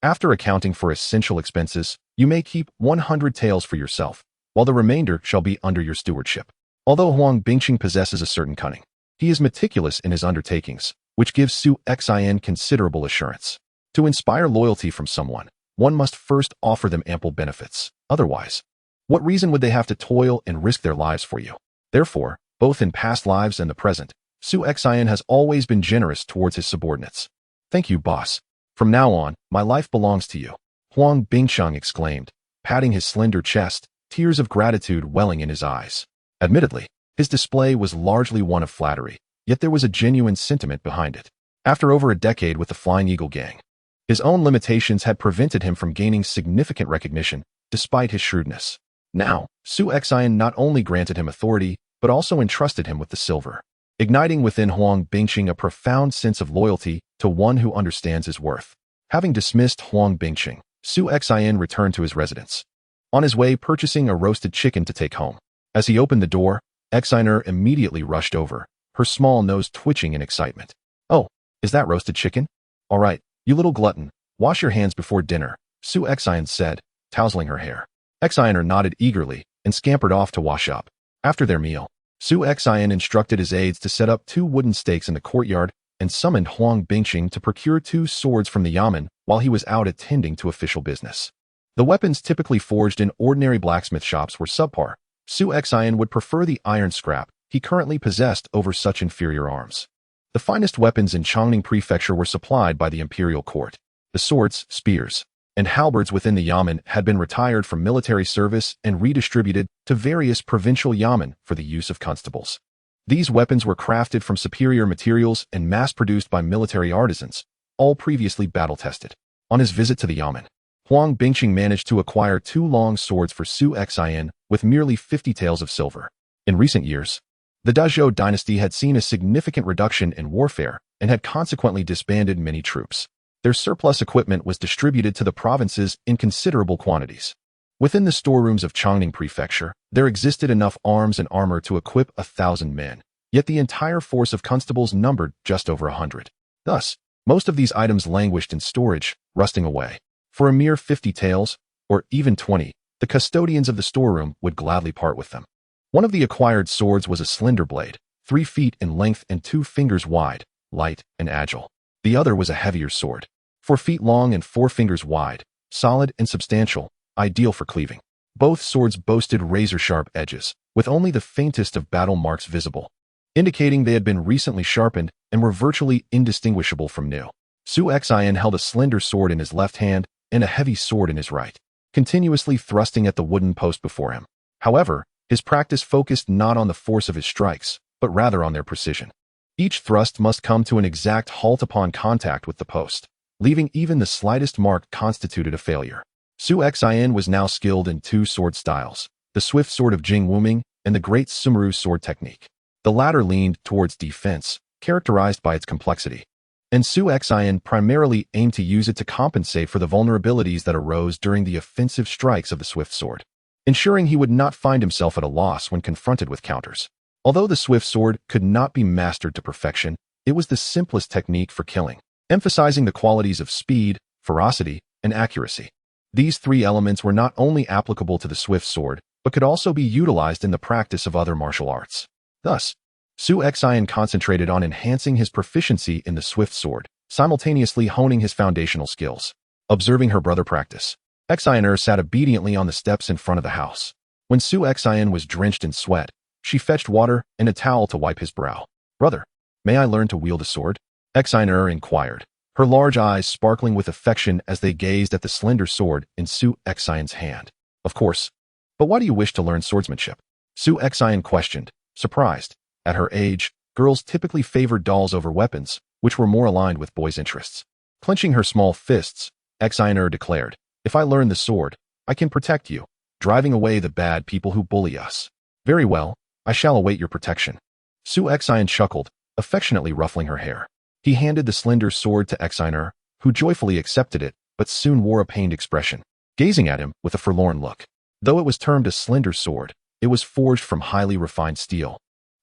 after accounting for essential expenses, you may keep 100 taels for yourself, while the remainder shall be under your stewardship. Although Huang Bingqing possesses a certain cunning, he is meticulous in his undertakings, which gives Su Xian considerable assurance. To inspire loyalty from someone, one must first offer them ample benefits. Otherwise, what reason would they have to toil and risk their lives for you? Therefore, both in past lives and the present, Su Xian has always been generous towards his subordinates. Thank you, boss. From now on, my life belongs to you, Huang Bingqing exclaimed, patting his slender chest, tears of gratitude welling in his eyes. Admittedly, his display was largely one of flattery, yet there was a genuine sentiment behind it. After over a decade with the Flying Eagle gang, his own limitations had prevented him from gaining significant recognition, despite his shrewdness. Now, Su Xian not only granted him authority, but also entrusted him with the silver, igniting within Huang Bingqing a profound sense of loyalty to one who understands his worth. Having dismissed Huang Bingqing, Su Xian returned to his residence, on his way purchasing a roasted chicken to take home. As he opened the door, Xianer immediately rushed over, her small nose twitching in excitement. Oh, is that roasted chicken? All right, you little glutton, wash your hands before dinner, Su Xian said, tousling her hair. Xianer nodded eagerly and scampered off to wash up. After their meal, Su Xian instructed his aides to set up 2 wooden stakes in the courtyard and summoned Huang Bingqing to procure 2 swords from the yamen while he was out attending to official business. The weapons typically forged in ordinary blacksmith shops were subpar. Su Xian would prefer the iron scrap he currently possessed over such inferior arms. The finest weapons in Chongning Prefecture were supplied by the imperial court. The swords, spears, and halberds within the yamen had been retired from military service and redistributed to various provincial yamen for the use of constables. These weapons were crafted from superior materials and mass-produced by military artisans, all previously battle-tested. On his visit to the yamen, Huang Bingqing managed to acquire 2 long swords for Su Xian with merely 50 taels of silver. In recent years, the Dazhou dynasty had seen a significant reduction in warfare and had consequently disbanded many troops. Their surplus equipment was distributed to the provinces in considerable quantities. Within the storerooms of Changning Prefecture, there existed enough arms and armor to equip 1,000 men, yet the entire force of constables numbered just over 100. Thus, most of these items languished in storage, rusting away. For a mere 50 taels, or even 20, the custodians of the storeroom would gladly part with them. One of the acquired swords was a slender blade, 3 feet in length and 2 fingers wide, light and agile. The other was a heavier sword, 4 feet long and 4 fingers wide, solid and substantial, ideal for cleaving. Both swords boasted razor-sharp edges, with only the faintest of battle marks visible, indicating they had been recently sharpened and were virtually indistinguishable from new. Su Xian held a slender sword in his left hand and a heavy sword in his right, continuously thrusting at the wooden post before him. However, his practice focused not on the force of his strikes, but rather on their precision. Each thrust must come to an exact halt upon contact with the post, leaving even the slightest mark constituted a failure. Su Xian was now skilled in 2 sword styles, the swift sword of Jianghu and the great Sumeru sword technique. The latter leaned towards defense, characterized by its complexity, and Su Xian primarily aimed to use it to compensate for the vulnerabilities that arose during the offensive strikes of the swift sword, ensuring he would not find himself at a loss when confronted with counters. Although the swift sword could not be mastered to perfection, it was the simplest technique for killing, emphasizing the qualities of speed, ferocity, and accuracy. These 3 elements were not only applicable to the swift sword, but could also be utilized in the practice of other martial arts. Thus, Su Xian concentrated on enhancing his proficiency in the swift sword, simultaneously honing his foundational skills. Observing her brother practice, Xianer sat obediently on the steps in front of the house. When Su Xian was drenched in sweat, she fetched water and a towel to wipe his brow. "Brother, may I learn to wield a sword?" Xianer inquired, her large eyes sparkling with affection as they gazed at the slender sword in Su Xian's hand. "Of course. But why do you wish to learn swordsmanship?" Su Xian questioned, surprised. At her age, girls typically favored dolls over weapons, which were more aligned with boys' interests. Clenching her small fists, Xianer declared, "If I learn the sword, I can protect you, driving away the bad people who bully us." "Very well, I shall await your protection." Su Xian chuckled, affectionately ruffling her hair. He handed the slender sword to Xianer, who joyfully accepted it, but soon wore a pained expression, gazing at him with a forlorn look. Though it was termed a slender sword, it was forged from highly refined steel,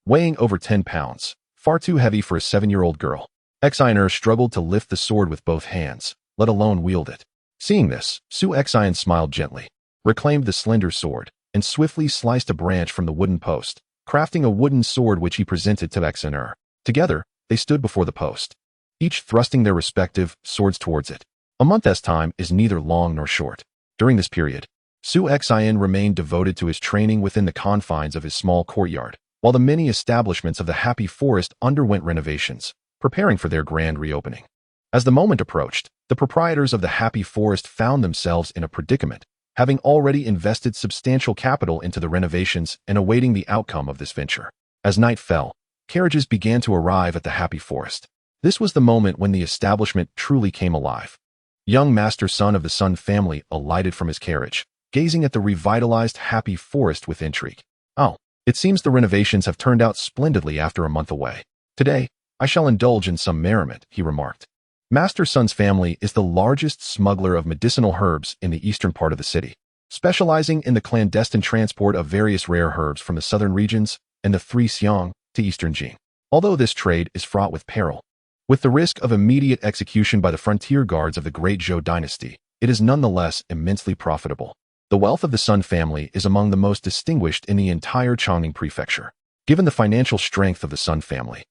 weighing over 10 pounds, far too heavy for a 7-year-old girl. Xianer struggled to lift the sword with both hands, let alone wield it. Seeing this, Su Xian smiled gently, reclaimed the slender sword, and swiftly sliced a branch from the wooden post, crafting a wooden sword which he presented to Xianer. Together, they stood before the post, each thrusting their respective swords towards it. A month's time is neither long nor short. During this period, Su Xian remained devoted to his training within the confines of his small courtyard, while the many establishments of the Happy Forest underwent renovations, preparing for their grand reopening. As the moment approached, the proprietors of the Happy Forest found themselves in a predicament, having already invested substantial capital into the renovations and awaiting the outcome of this venture. As night fell, carriages began to arrive at the Happy Forest. This was the moment when the establishment truly came alive. Young master son of the Sun family alighted from his carriage, gazing at the revitalized Happy Forest with intrigue. "Oh, it seems the renovations have turned out splendidly after a month away. Today, I shall indulge in some merriment," he remarked. Master Sun's family is the largest smuggler of medicinal herbs in the eastern part of the city, specializing in the clandestine transport of various rare herbs from the southern regions and the Three Xiang to eastern Jing. Although this trade is fraught with peril, with the risk of immediate execution by the frontier guards of the great Zhou dynasty, it is nonetheless immensely profitable. The wealth of the Sun family is among the most distinguished in the entire Changning Prefecture. Given the financial strength of the Sun family,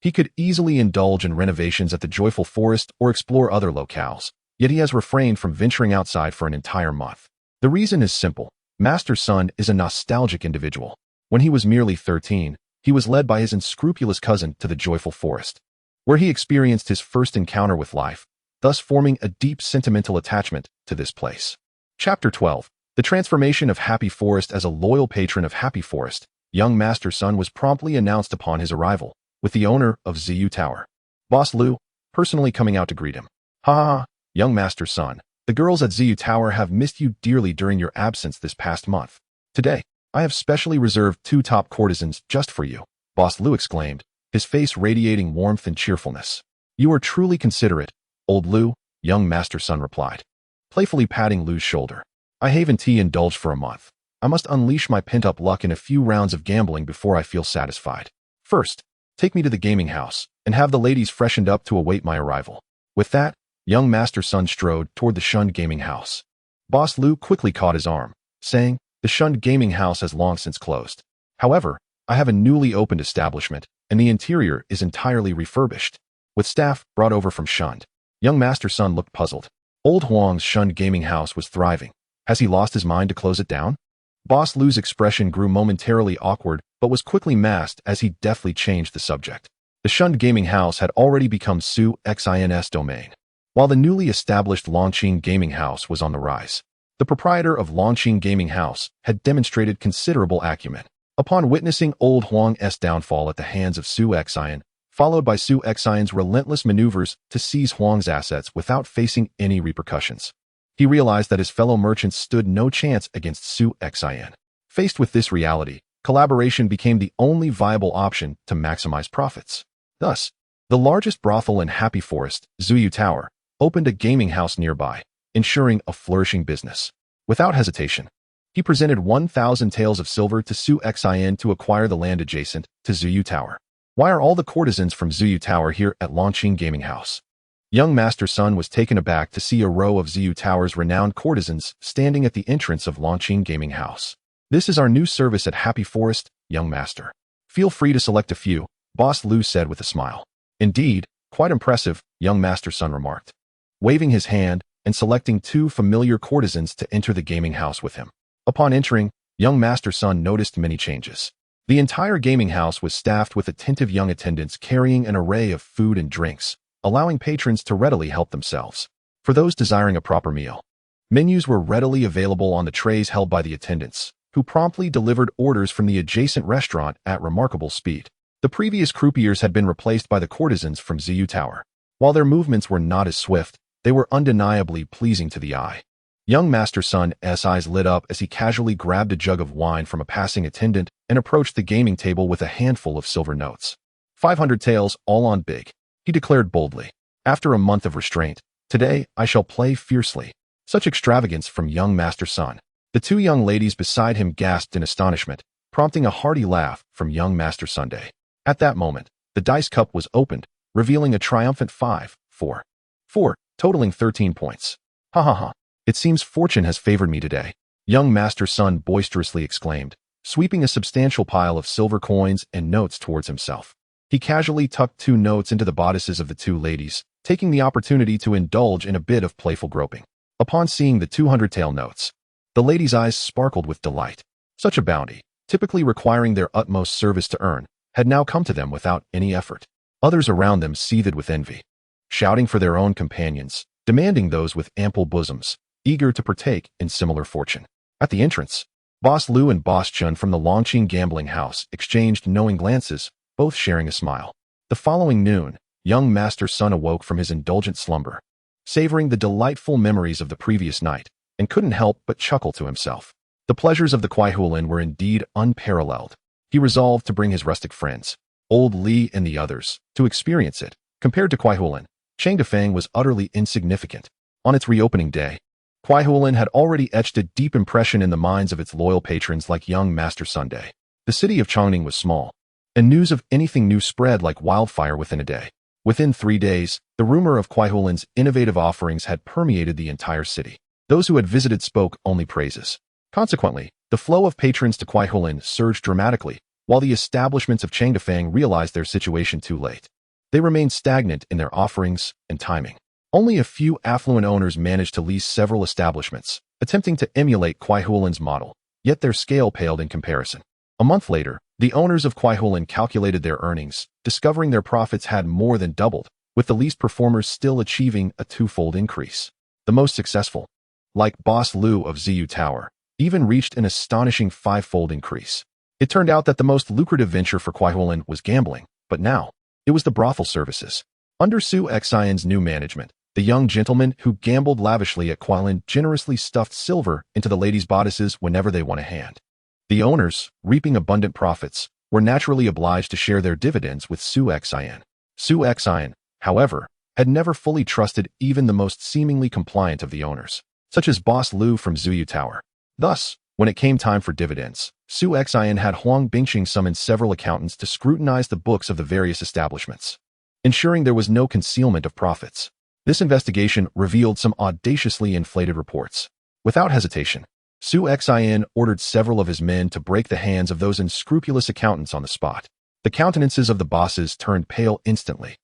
he could easily indulge in renovations at the Joyful Forest or explore other locales, yet he has refrained from venturing outside for an entire month. The reason is simple. Master Sun is a nostalgic individual. When he was merely 13, he was led by his unscrupulous cousin to the Joyful Forest, where he experienced his first encounter with life, thus forming a deep sentimental attachment to this place. Chapter 12. The transformation of Happy Forest. As a loyal patron of Happy Forest, young Master Sun was promptly announced upon his arrival, with the owner of Ziyu Tower, Boss Liu, personally coming out to greet him. "Ha ha ha, young Master Sun, The girls at Ziyu Tower have missed you dearly during your absence this past month. Today, I have specially reserved 2 top courtesans just for you, Boss Lu exclaimed, his face radiating warmth and cheerfulness. You are truly considerate, old Lu, young Master Sun replied, playfully patting Lu's shoulder. I haven't indulged for a month. I must unleash my pent-up luck in a few rounds of gambling before I feel satisfied. First, take me to the gaming house, and have the ladies freshened up to await my arrival. With that, young Master Sun strode toward the shunned gaming house. Boss Lu quickly caught his arm, saying, the shunned gaming house has long since closed. However, I have a newly opened establishment, and the interior is entirely refurbished. With staff brought over from shunned, young Master Sun looked puzzled. Old Huang's shunned gaming house was thriving. Has he lost his mind to close it down? Boss Lu's expression grew momentarily awkward, but was quickly masked as he deftly changed the subject. The shunned gaming house had already become Su Xin's domain, while the newly established Longqing Gaming House was on the rise. The proprietor of Longqing Gaming House had demonstrated considerable acumen. Upon witnessing old Huang's downfall at the hands of Su Xin, followed by Su Xin's relentless maneuvers to seize Huang's assets without facing any repercussions, he realized that his fellow merchants stood no chance against Su Xin. Faced with this reality, collaboration became the only viable option to maximize profits. Thus, the largest brothel in Happy Forest, Ziyu Tower, opened a gaming house nearby, ensuring a flourishing business. Without hesitation, he presented 1,000 taels of silver to Su Xin to acquire the land adjacent to Ziyu Tower. Why are all the courtesans from Ziyu Tower here at Longqing Gaming House? Young Master Sun was taken aback to see a row of Ziyu Tower's renowned courtesans standing at the entrance of Longqing Gaming House. This is our new service at Happy Forest, young master. Feel free to select a few, Boss Lu said with a smile. Indeed, quite impressive, young Master Sun remarked, waving his hand and selecting 2 familiar courtesans to enter the gaming house with him. Upon entering, young Master Sun noticed many changes. The entire gaming house was staffed with attentive young attendants carrying an array of food and drinks, allowing patrons to readily help themselves. For those desiring a proper meal, menus were readily available on the trays held by the attendants, who promptly delivered orders from the adjacent restaurant at remarkable speed. The previous croupiers had been replaced by the courtesans from Ziyu Tower. While their movements were not as swift, they were undeniably pleasing to the eye. Young Master Sun's eyes lit up as he casually grabbed a jug of wine from a passing attendant and approached the gaming table with a handful of silver notes. 500 taels, all on big, he declared boldly. After a month of restraint, today I shall play fiercely. Such extravagance from young Master Sun. The 2 young ladies beside him gasped in astonishment, prompting a hearty laugh from young Master Sunday. At that moment, the dice cup was opened, revealing a triumphant 5, 4, 4, totaling 13 points. Ha ha ha. It seems fortune has favored me today, young Master Sun boisterously exclaimed, sweeping a substantial pile of silver coins and notes towards himself. He casually tucked 2 notes into the bodices of the 2 ladies, taking the opportunity to indulge in a bit of playful groping. Upon seeing the 200 tael notes, the ladies' eyes sparkled with delight. Such a bounty, typically requiring their utmost service to earn, had now come to them without any effort. Others around them seethed with envy, shouting for their own companions, demanding those with ample bosoms, eager to partake in similar fortune. At the entrance, Boss Lu and Boss Chun from the Longqing Gambling House exchanged knowing glances, both sharing a smile. The following noon, young Master Sun awoke from his indulgent slumber, savoring the delightful memories of the previous night, and couldn't help but chuckle to himself. The pleasures of the Kuaihulin were indeed unparalleled. He resolved to bring his rustic friends, old Li and the others, to experience it. Compared to Kuaihulin, Changdefang was utterly insignificant. On its reopening day, Kuaihulin had already etched a deep impression in the minds of its loyal patrons like young Master Sunday. The city of Chongning was small, and news of anything new spread like wildfire within a day. Within 3 days, the rumor of Kuaihulin's innovative offerings had permeated the entire city. Those who had visited spoke only praises. Consequently, the flow of patrons to Kuaihulin surged dramatically, while the establishments of Changdefang realized their situation too late. They remained stagnant in their offerings and timing. Only a few affluent owners managed to lease several establishments, attempting to emulate Kuaihulin's model, yet their scale paled in comparison. A month later, the owners of Kuaihulin calculated their earnings, discovering their profits had more than doubled, with the least performers still achieving a 2-fold increase. The most successful, like Boss Lu of Ziyu Tower, even reached an astonishing 5-fold increase. It turned out that the most lucrative venture for Kuaihulin was gambling, but now, it was the brothel services. Under Su Xion's new management, the young gentleman who gambled lavishly at Kualin generously stuffed silver into the ladies' bodices whenever they won a hand. The owners, reaping abundant profits, were naturally obliged to share their dividends with Su Xian. Su Xian, however, had never fully trusted even the most seemingly compliant of the owners, such as Boss Liu from Zuyu Tower. Thus, when it came time for dividends, Su Xian had Huang Bingqing summon several accountants to scrutinize the books of the various establishments, ensuring there was no concealment of profits. This investigation revealed some audaciously inflated reports. Without hesitation, Su Xian ordered several of his men to break the hands of those unscrupulous accountants on the spot. The countenances of the bosses turned pale instantly,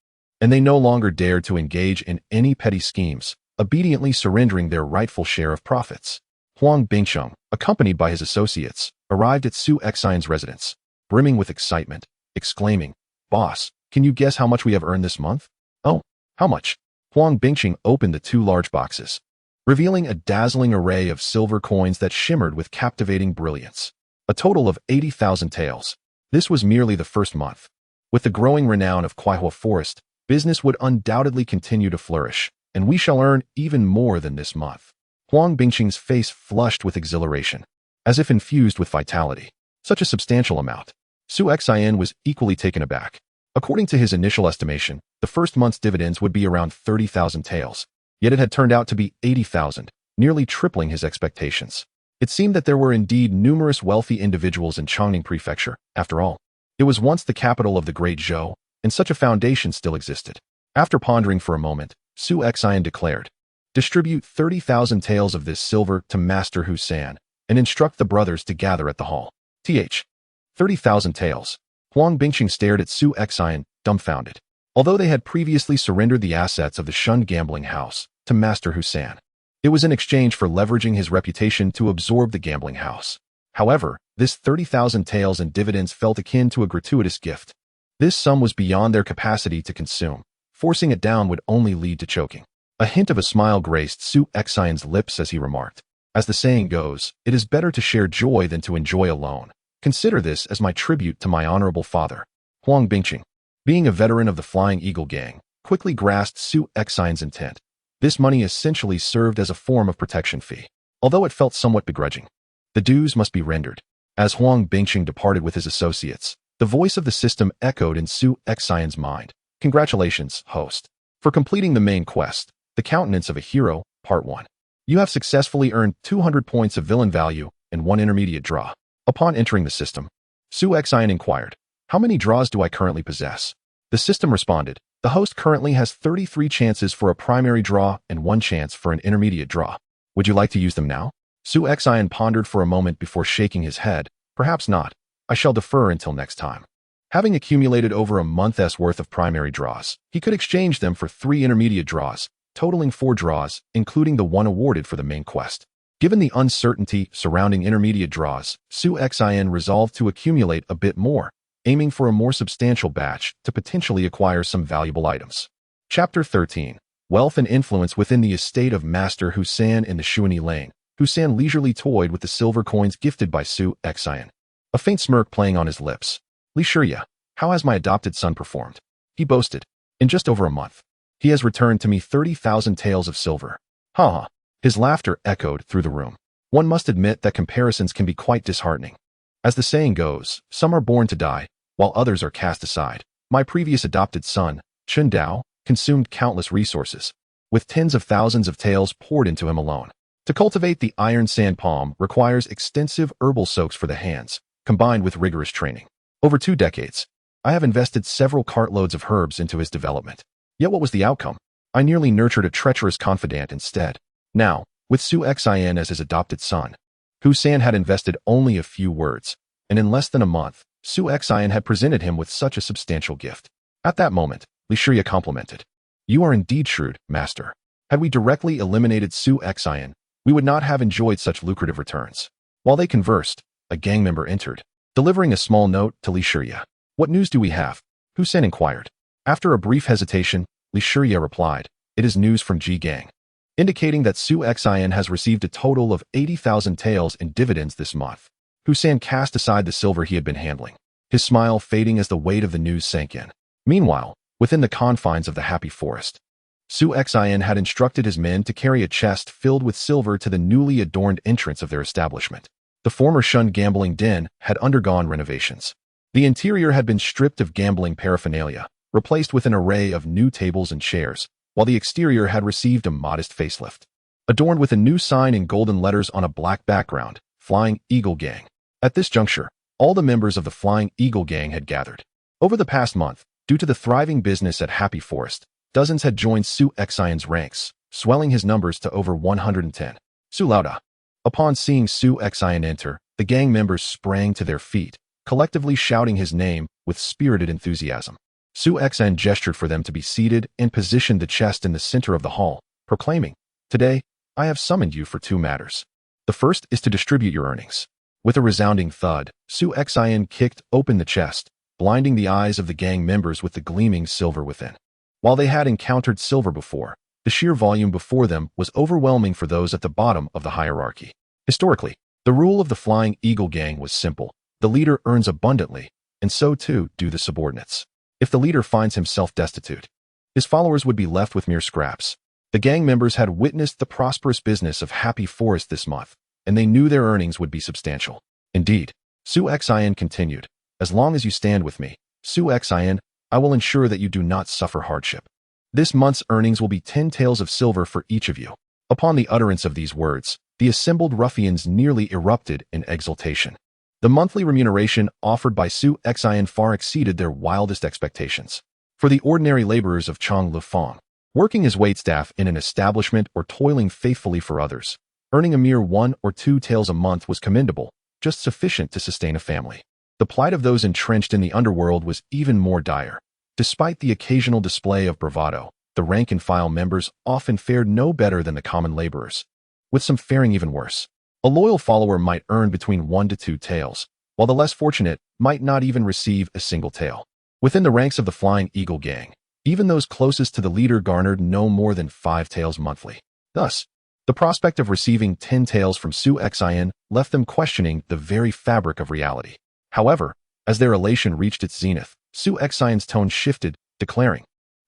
and they no longer dared to engage in any petty schemes, obediently surrendering their rightful share of profits. Huang Bingqing, accompanied by his associates, arrived at Su Xian's residence, brimming with excitement, exclaiming, "Boss, can you guess how much we have earned this month?" "Oh, how much?" Huang Bingqing opened the two large boxes, revealing a dazzling array of silver coins that shimmered with captivating brilliance. A total of 80,000 taels. This was merely the first month. With the growing renown of Kuaihua Forest, business would undoubtedly continue to flourish, and we shall earn even more than this month. Huang Bingqing's face flushed with exhilaration, as if infused with vitality. Such a substantial amount. Su Xian was equally taken aback. According to his initial estimation, the first month's dividends would be around 30,000 taels, yet it had turned out to be 80,000, nearly tripling his expectations. It seemed that there were indeed numerous wealthy individuals in Chongning Prefecture, after all. It was once the capital of the Great Zhou, and such a foundation still existed. After pondering for a moment, Su Xian declared, "Distribute 30,000 taels of this silver to Master Hu San, and instruct the brothers to gather at the hall." 30,000 taels. Huang Bingqing stared at Su Xian, dumbfounded. Although they had previously surrendered the assets of the shunned gambling house to Master Hu San, it was in exchange for leveraging his reputation to absorb the gambling house. However, this 30,000 taels in dividends felt akin to a gratuitous gift. This sum was beyond their capacity to consume. Forcing it down would only lead to choking. A hint of a smile graced Su Xian's lips as he remarked, "As the saying goes, it is better to share joy than to enjoy alone. Consider this as my tribute to my honorable father." Huang Bingqing, being a veteran of the Flying Eagle gang, quickly grasped Su Xian's intent. This money essentially served as a form of protection fee, although it felt somewhat begrudging. The dues must be rendered. As Huang Bingqing departed with his associates, the voice of the system echoed in Su Xian's mind. "Congratulations, host, for completing the main quest, The Countenance of a Hero, Part 1. You have successfully earned 200 points of villain value and 1 intermediate draw." Upon entering the system, Su Xian inquired, "How many draws do I currently possess?" The system responded, "The host currently has 33 chances for a primary draw and 1 chance for an intermediate draw. Would you like to use them now?" Su Xian pondered for a moment before shaking his head. "Perhaps not. I shall defer until next time." Having accumulated over a month's worth of primary draws, he could exchange them for 3 intermediate draws, totaling 4 draws, including the one awarded for the main quest. Given the uncertainty surrounding intermediate draws, Su Xian resolved to accumulate a bit more, aiming for a more substantial batch to potentially acquire some valuable items. Chapter 13. Wealth and Influence Within the Estate of Master Hu San in the Shuani Lane. Hu San leisurely toyed with the silver coins gifted by Su Xian, a faint smirk playing on his lips. "Li Shiya, how has my adopted son performed?" he boasted. "In just over a month, he has returned to me 30,000 taels of silver." Ha ha. His laughter echoed through the room. One must admit that comparisons can be quite disheartening. As the saying goes, some are born to die, while others are cast aside. My previous adopted son, Chun Dao, consumed countless resources, with tens of thousands of taels poured into him alone. To cultivate the iron sand palm requires extensive herbal soaks for the hands, combined with rigorous training. Over 2 decades, I have invested several cartloads of herbs into his development. Yet what was the outcome? I nearly nurtured a treacherous confidant instead. Now, with Su Xian as his adopted son, Hu San had invested only a few words, and in less than a month, Su Xian had presented him with such a substantial gift. At that moment, Li Shiya complimented, "You are indeed shrewd, master. Had we directly eliminated Su Xian, we would not have enjoyed such lucrative returns." While they conversed, a gang member entered, delivering a small note to Li Shiya. "What news do we have?" Hu San inquired. After a brief hesitation, Li Shiya replied, "It is news from Ji Gang, indicating that Su Xian has received a total of 80,000 taels in dividends this month." Hu San cast aside the silver he had been handling, his smile fading as the weight of the news sank in. Meanwhile, within the confines of the Happy Forest, Su Xin had instructed his men to carry a chest filled with silver to the newly adorned entrance of their establishment. The former shunned gambling den had undergone renovations. The interior had been stripped of gambling paraphernalia, replaced with an array of new tables and chairs, while the exterior had received a modest facelift. Adorned with a new sign in golden letters on a black background, Flying Eagle Gang. At this juncture, all the members of the Flying Eagle Gang had gathered. Over the past month, due to the thriving business at Happy Forest, dozens had joined Su Xin's ranks, swelling his numbers to over 110. Su Lauda. Upon seeing Su Xin enter, the gang members sprang to their feet, collectively shouting his name with spirited enthusiasm. Su Xin gestured for them to be seated and positioned the chest in the center of the hall, proclaiming, "Today, I have summoned you for two matters. The first is to distribute your earnings." With a resounding thud, Su Xin kicked open the chest, blinding the eyes of the gang members with the gleaming silver within. While they had encountered silver before, the sheer volume before them was overwhelming for those at the bottom of the hierarchy. Historically, the rule of the Flying Eagle Gang was simple. The leader earns abundantly, and so too do the subordinates. If the leader finds himself destitute, his followers would be left with mere scraps. The gang members had witnessed the prosperous business of Happy Forest this month, and they knew their earnings would be substantial. Indeed, Su Xin continued, "As long as you stand with me, Su Xin, I will ensure that you do not suffer hardship. This month's earnings will be 10 taels of silver for each of you." Upon the utterance of these words, the assembled ruffians nearly erupted in exultation. The monthly remuneration offered by Su Xin far exceeded their wildest expectations. For the ordinary laborers of Changlifang, working as waitstaff in an establishment or toiling faithfully for others, earning a mere 1 or 2 taels a month was commendable, just sufficient to sustain a family. The plight of those entrenched in the underworld was even more dire. Despite the occasional display of bravado, the rank-and-file members often fared no better than the common laborers, with some faring even worse. A loyal follower might earn between 1 to 2 taels, while the less fortunate might not even receive a single tael. Within the ranks of the Flying Eagle Gang, even those closest to the leader garnered no more than 5 taels monthly. Thus, the prospect of receiving 10 taels from Su Xin left them questioning the very fabric of reality. However, as their elation reached its zenith, Su Xin's tone shifted, declaring,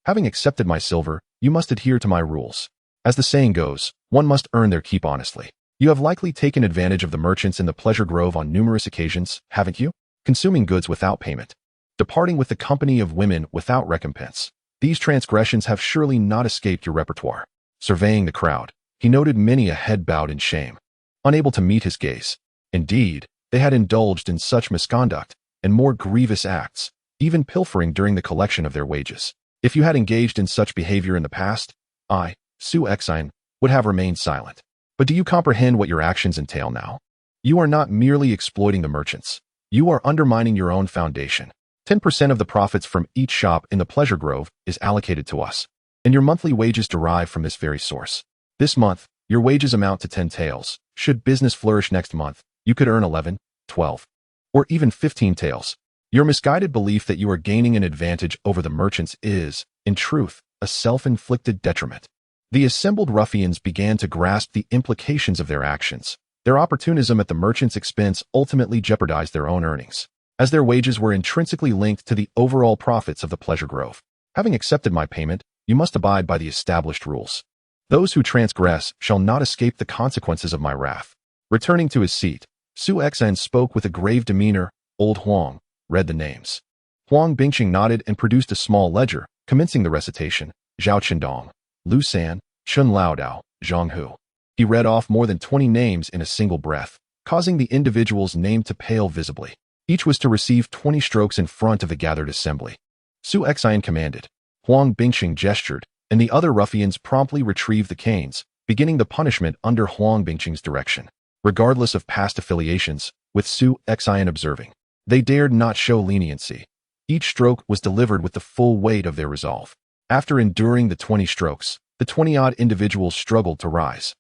"Having accepted my silver, you must adhere to my rules. As the saying goes, one must earn their keep honestly. You have likely taken advantage of the merchants in the Pleasure Grove on numerous occasions, haven't you? Consuming goods without payment, departing with the company of women without recompense. These transgressions have surely not escaped your repertoire." Surveying the crowd, he noted many a head bowed in shame, unable to meet his gaze. Indeed, they had indulged in such misconduct and more grievous acts, even pilfering during the collection of their wages. If you had engaged in such behavior in the past, I, Su Xin, would have remained silent. But do you comprehend what your actions entail now? You are not merely exploiting the merchants. You are undermining your own foundation. 10% of the profits from each shop in the Pleasure Grove is allocated to us, and your monthly wages derive from this very source. This month, your wages amount to 10 taels. Should business flourish next month, you could earn 11, 12, or even 15 taels. Your misguided belief that you are gaining an advantage over the merchants is, in truth, a self-inflicted detriment. The assembled ruffians began to grasp the implications of their actions. Their opportunism at the merchants' expense ultimately jeopardized their own earnings, as their wages were intrinsically linked to the overall profits of the Pleasure Grove. "Having accepted my payment, you must abide by the established rules. Those who transgress shall not escape the consequences of my wrath." Returning to his seat, Su Xin spoke with a grave demeanor. Old Huang read the names. Huang Bingqing nodded and produced a small ledger, commencing the recitation. Zhao Qindong, Lu San, Chun Laodao, Jianghu. He read off more than 20 names in a single breath, causing the individual's name to pale visibly. Each was to receive 20 strokes in front of the gathered assembly. Su Xin commanded. Huang Bingqing gestured, and the other ruffians promptly retrieved the canes, beginning the punishment under Huang Bingqing's direction. Regardless of past affiliations, with Su Xin observing, they dared not show leniency. Each stroke was delivered with the full weight of their resolve. After enduring the 20 strokes, the 20-odd individuals struggled to rise,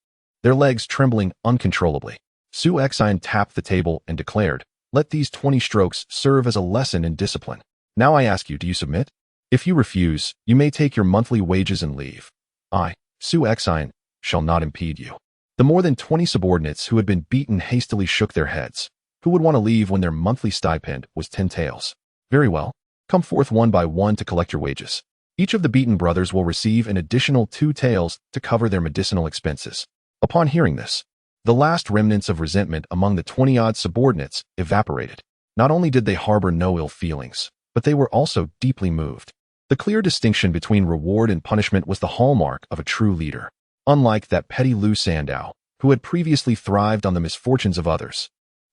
their legs trembling uncontrollably. Su Xin tapped the table and declared, "Let these 20 strokes serve as a lesson in discipline. Now I ask you, do you submit? If you refuse, you may take your monthly wages and leave. I, Su Xin, shall not impede you." The more than 20 subordinates who had been beaten hastily shook their heads. Who would want to leave when their monthly stipend was 10 taels? "Very well. Come forth one by one to collect your wages." Each of the beaten brothers will receive an additional 2 taels to cover their medicinal expenses. Upon hearing this, the last remnants of resentment among the 20-odd subordinates evaporated. Not only did they harbor no ill feelings, but they were also deeply moved. The clear distinction between reward and punishment was the hallmark of a true leader, unlike that petty Liu Sandao, who had previously thrived on the misfortunes of others.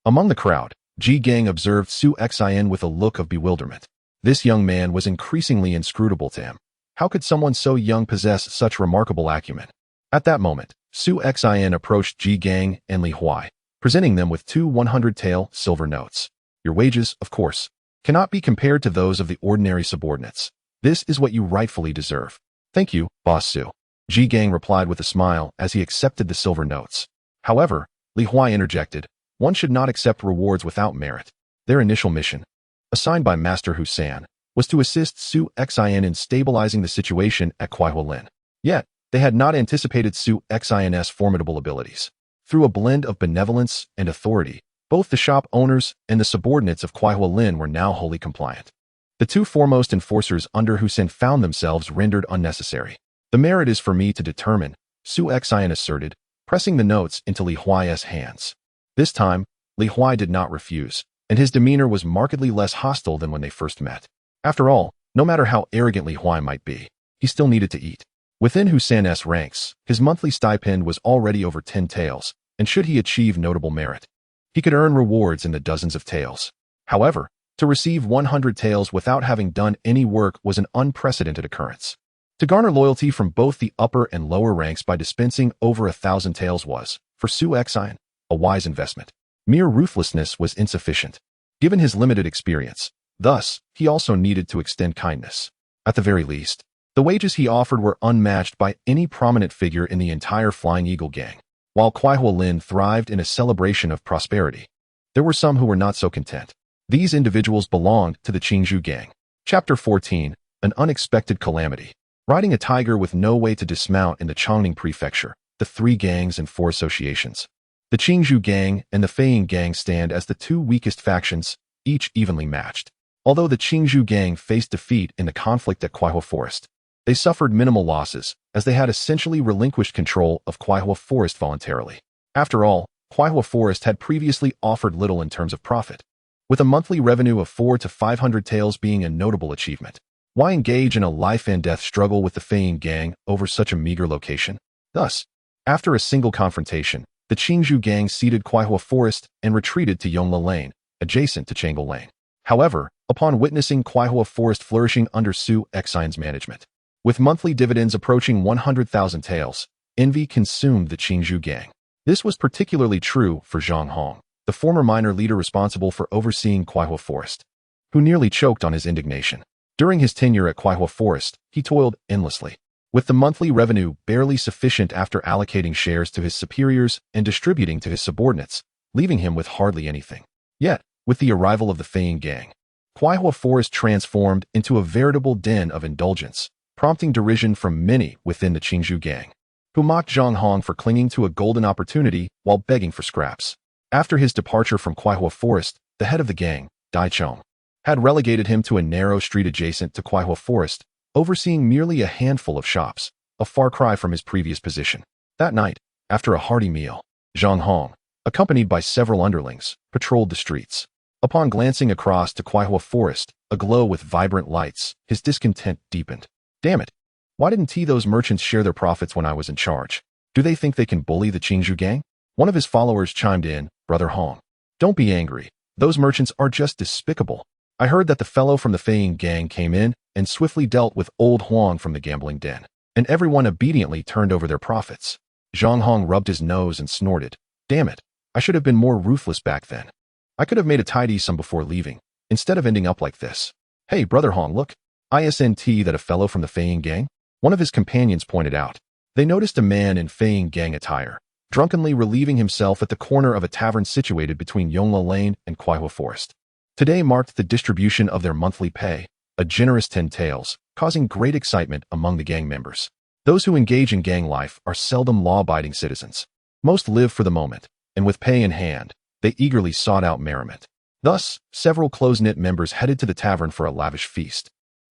Among the crowd, Ji Gang observed Su Xian with a look of bewilderment. This young man was increasingly inscrutable to him. How could someone so young possess such remarkable acumen? At that moment, Su Xian approached Ji Gang and Li Huai, presenting them with 2 100-tael silver notes. Your wages, of course, cannot be compared to those of the ordinary subordinates. This is what you rightfully deserve. Thank you, Boss Su. Ji Gang replied with a smile as he accepted the silver notes. However, Li Huai interjected, one should not accept rewards without merit. Their initial mission, assigned by Master Husan, was to assist Su Xian in stabilizing the situation at Kuaihualin. Yet, they had not anticipated Su Xian's formidable abilities. Through a blend of benevolence and authority, both the shop owners and the subordinates of Kuaihualin were now wholly compliant. The 2 foremost enforcers under Husan found themselves rendered unnecessary. The merit is for me to determine, Su Xian asserted, pressing the notes into Li Huai's hands. This time, Li Huai did not refuse, and his demeanor was markedly less hostile than when they first met. After all, no matter how arrogant Li Huai might be, he still needed to eat. Within Husan's ranks, his monthly stipend was already over 10 taels, and should he achieve notable merit, he could earn rewards in the dozens of taels. However, to receive 100 taels without having done any work was an unprecedented occurrence. To garner loyalty from both the upper and lower ranks by dispensing over 1,000 taels was, for Su Xian, a wise investment. Mere ruthlessness was insufficient, given his limited experience. Thus, he also needed to extend kindness. At the very least, the wages he offered were unmatched by any prominent figure in the entire Flying Eagle gang. While Kuaihualin thrived in a celebration of prosperity, there were some who were not so content. These individuals belonged to the Jianghu gang. Chapter 14, An Unexpected Calamity. Riding a tiger with no way to dismount in the Chongning Prefecture, the 3 gangs and 4 associations. The Jianghu gang and the Feiying gang stand as the 2 weakest factions, each evenly matched. Although the Jianghu gang faced defeat in the conflict at Kuaihua Forest, they suffered minimal losses, as they had essentially relinquished control of Kuaihua Forest voluntarily. After all, Kuaihua Forest had previously offered little in terms of profit, with a monthly revenue of 400 to 500 taels being a notable achievement. Why engage in a life-and-death struggle with the Feiying gang over such a meager location? Thus, after a single confrontation, the Jianghu gang ceded Kuaihua Forest and retreated to Yongla Lane, adjacent to Changel Lane. However, upon witnessing Kuaihua Forest flourishing under Su Xian's management, with monthly dividends approaching 100,000 taels, envy consumed the Jianghu gang. This was particularly true for Zhang Hong, the former minor leader responsible for overseeing Kuaihua Forest, who nearly choked on his indignation. During his tenure at Kuaihua Forest, he toiled endlessly, with the monthly revenue barely sufficient after allocating shares to his superiors and distributing to his subordinates, leaving him with hardly anything. Yet, with the arrival of the Feiying gang, Kuaihua Forest transformed into a veritable den of indulgence, prompting derision from many within the Jianghu gang, who mocked Zhang Hong for clinging to a golden opportunity while begging for scraps. After his departure from Kuaihua Forest, the head of the gang, Dai Chong, had relegated him to a narrow street adjacent to Kuaihua Forest, overseeing merely a handful of shops, a far cry from his previous position. That night, after a hearty meal, Zhang Hong, accompanied by several underlings, patrolled the streets. Upon glancing across to Kuaihua Forest, aglow with vibrant lights, his discontent deepened. Damn it! Why didn't those merchants share their profits when I was in charge? Do they think they can bully the Jianghu gang? One of his followers chimed in, Brother Hong. Don't be angry. Those merchants are just despicable. I heard that the fellow from the Feiying gang came in and swiftly dealt with old Huang from the gambling den, and everyone obediently turned over their profits. Zhang Hong rubbed his nose and snorted. Damn it, I should have been more ruthless back then. I could have made a tidy sum before leaving, instead of ending up like this. Hey, Brother Hong, look. Isn't that a fellow from the Feiying gang? One of his companions pointed out. They noticed a man in Feiying gang attire, drunkenly relieving himself at the corner of a tavern situated between Yongla Lane and Kuaihua Forest. Today marked the distribution of their monthly pay, a generous 10 taels, causing great excitement among the gang members. Those who engage in gang life are seldom law-abiding citizens. Most live for the moment, and with pay in hand, they eagerly sought out merriment. Thus, several close-knit members headed to the tavern for a lavish feast.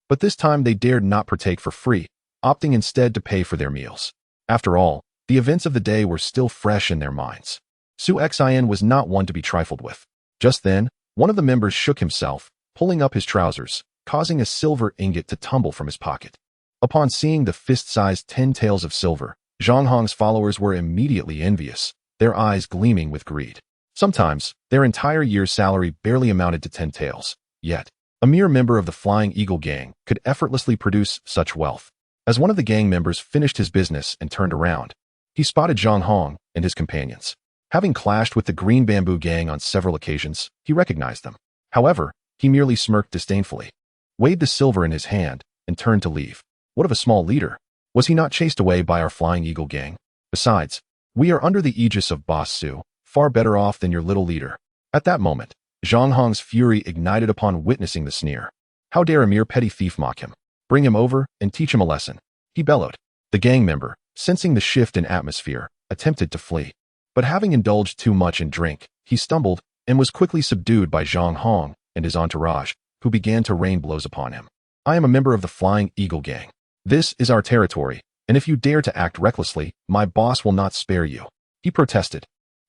But this time they dared not partake for free, opting instead to pay for their meals. After all, the events of the day were still fresh in their minds. Su Xian was not one to be trifled with. Just then, one of the members shook himself, pulling up his trousers, causing a silver ingot to tumble from his pocket. Upon seeing the fist-sized 10 taels of silver, Zhang Hong's followers were immediately envious, their eyes gleaming with greed. Sometimes, their entire year's salary barely amounted to 10 taels. Yet, a mere member of the Flying Eagle gang could effortlessly produce such wealth. As one of the gang members finished his business and turned around, he spotted Zhang Hong and his companions. Having clashed with the Green Bamboo gang on several occasions, he recognized them. However, he merely smirked disdainfully, weighed the silver in his hand, and turned to leave. What of a small leader? Was he not chased away by our Flying Eagle gang? Besides, we are under the aegis of Boss Su, far better off than your little leader. At that moment, Zhang Hong's fury ignited upon witnessing the sneer. How dare a mere petty thief mock him? Bring him over and teach him a lesson, he bellowed. The gang member, sensing the shift in atmosphere, attempted to flee. But having indulged too much in drink, he stumbled and was quickly subdued by Zhang Hong and his entourage, who began to rain blows upon him. I am a member of the Flying Eagle gang. This is our territory, and if you dare to act recklessly, my boss will not spare you, he protested.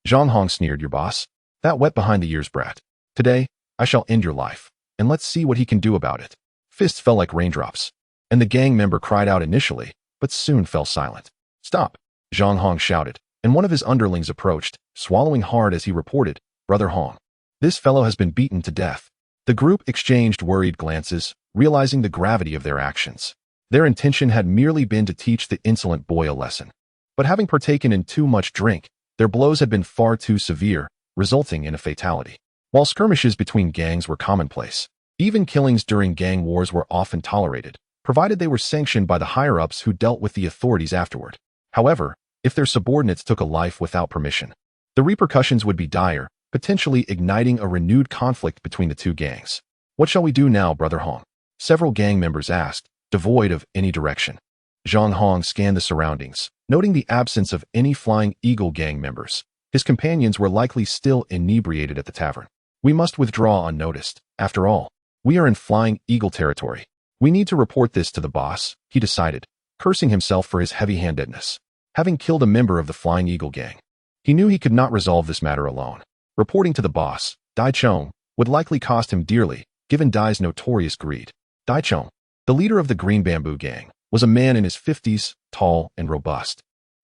Zhang Hong sneered, your boss? That wet behind the ears brat. Today, I shall end your life, and let's see what he can do about it. Fists fell like raindrops, and the gang member cried out initially, but soon fell silent. Stop, Zhang Hong shouted, and one of his underlings approached, swallowing hard as he reported, Brother Hong, this fellow has been beaten to death. The group exchanged worried glances, realizing the gravity of their actions. Their intention had merely been to teach the insolent boy a lesson. But having partaken in too much drink, their blows had been far too severe, resulting in a fatality. While skirmishes between gangs were commonplace, even killings during gang wars were often tolerated, provided they were sanctioned by the higher-ups who dealt with the authorities afterward. However, if their subordinates took a life without permission, the repercussions would be dire, potentially igniting a renewed conflict between the two gangs. What shall we do now, Brother Hong? Several gang members asked, devoid of any direction. Zhang Hong scanned the surroundings, noting the absence of any Flying Eagle gang members. His companions were likely still inebriated at the tavern. We must withdraw unnoticed. After all, we are in Flying Eagle territory. We need to report this to the boss, he decided, cursing himself for his heavy-handedness. Having killed a member of the Flying Eagle gang, he knew he could not resolve this matter alone. Reporting to the boss, Dai Chong, would likely cost him dearly, given Dai's notorious greed. Dai Chong, the leader of the Green Bamboo gang, was a man in his 50s, tall and robust,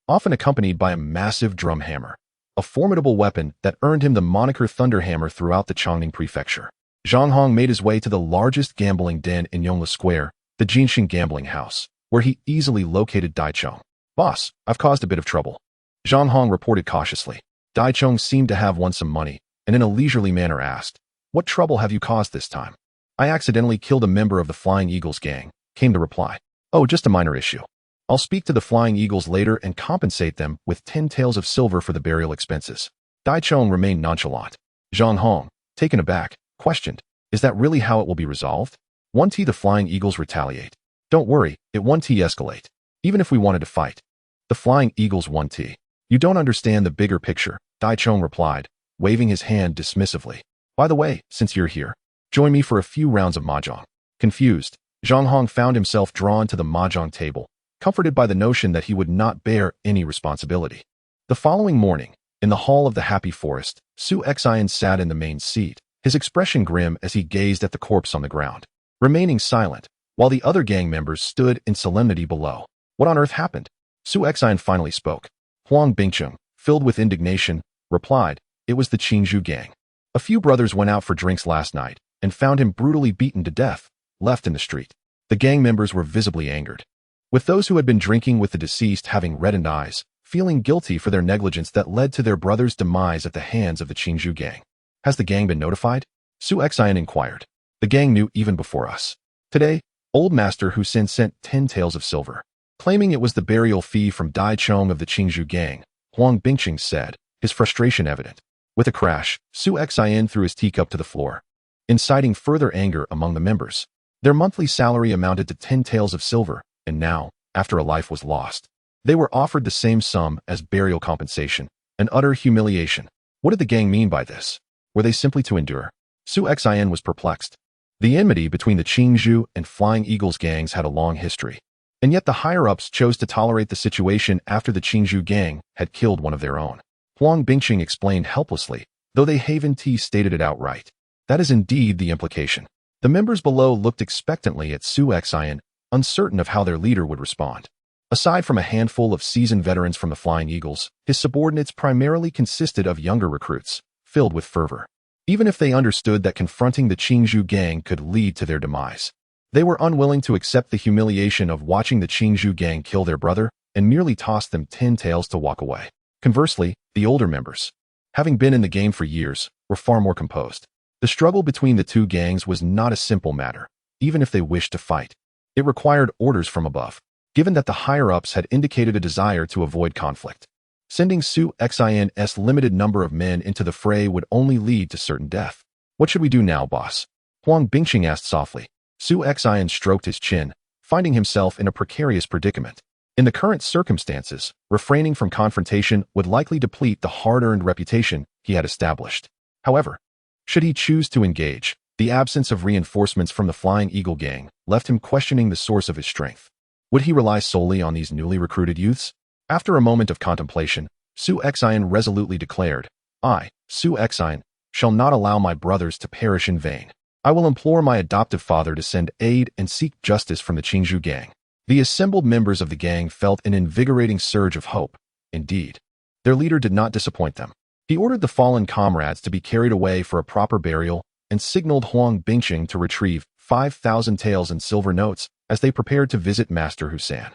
often accompanied by a massive drum hammer, a formidable weapon that earned him the moniker Thunderhammer throughout the Chongning prefecture. Zhang Hong made his way to the largest gambling den in Yongla Square, the Jinxing gambling house, where he easily located Dai Chong. Boss, I've caused a bit of trouble, Zhang Hong reported cautiously. Dai Chong seemed to have won some money, and in a leisurely manner asked, what trouble have you caused this time? I accidentally killed a member of the Flying Eagles gang, came the reply. Oh, just a minor issue. I'll speak to the Flying Eagles later and compensate them with 10 taels of silver for the burial expenses. Dai Chong remained nonchalant. Zhang Hong, taken aback, questioned, is that really how it will be resolved? 1T the Flying Eagles retaliate. Don't worry, it 1T escalate. Even if we wanted to fight. The Flying Eagles 1T. You don't understand the bigger picture, Dai Chong replied, waving his hand dismissively. By the way, since you're here, join me for a few rounds of mahjong. Confused, Zhang Hong found himself drawn to the mahjong table, comforted by the notion that he would not bear any responsibility. The following morning, in the hall of the Happy Forest, Su Xian sat in the main seat, his expression grim as he gazed at the corpse on the ground, remaining silent, while the other gang members stood in solemnity below. What on earth happened? Su Xian finally spoke. Huang Bingcheng, filled with indignation, replied, it was the Qingzhou gang. A few brothers went out for drinks last night and found him brutally beaten to death, left in the street. The gang members were visibly angered, with those who had been drinking with the deceased having reddened eyes, feeling guilty for their negligence that led to their brother's demise at the hands of the Qingzhou gang. Has the gang been notified? Su Xian inquired. The gang knew even before us. Today, Old Master Husin sent 10 taels of silver, claiming it was the burial fee from Dai Chong of the Qingzhou gang, Huang Bingcheng said, his frustration evident. With a crash, Su Xian threw his teacup to the floor, inciting further anger among the members. Their monthly salary amounted to 10 taels of silver, and now, after a life was lost, they were offered the same sum as burial compensation, an utter humiliation. What did the gang mean by this? Were they simply to endure? Su Xian was perplexed. The enmity between the Jianghu and Flying Eagles gangs had a long history, and yet the higher-ups chose to tolerate the situation after the Jianghu gang had killed one of their own. Huang Bingqing explained helplessly, though they Haven T stated it outright. That is indeed the implication. The members below looked expectantly at Su Xian, uncertain of how their leader would respond. Aside from a handful of seasoned veterans from the Flying Eagles, his subordinates primarily consisted of younger recruits, filled with fervor. Even if they understood that confronting the Jianghu gang could lead to their demise, they were unwilling to accept the humiliation of watching the Jianghu gang kill their brother and merely toss them 10 taels to walk away. Conversely, the older members, having been in the game for years, were far more composed. The struggle between the two gangs was not a simple matter, even if they wished to fight. It required orders from above, given that the higher-ups had indicated a desire to avoid conflict. Sending Su Xian's limited number of men into the fray would only lead to certain death. What should we do now, boss? Huang Bingqing asked softly. Su Xian stroked his chin, finding himself in a precarious predicament. In the current circumstances, refraining from confrontation would likely deplete the hard-earned reputation he had established. However, should he choose to engage, the absence of reinforcements from the Flying Eagle gang left him questioning the source of his strength. Would he rely solely on these newly recruited youths? After a moment of contemplation, Su Xian resolutely declared, I, Su Xian, shall not allow my brothers to perish in vain. I will implore my adoptive father to send aid and seek justice from the Jianghu gang. The assembled members of the gang felt an invigorating surge of hope. Indeed, their leader did not disappoint them. He ordered the fallen comrades to be carried away for a proper burial and signaled Huang Bingqing to retrieve 5,000 taels in silver notes as they prepared to visit Master Husan.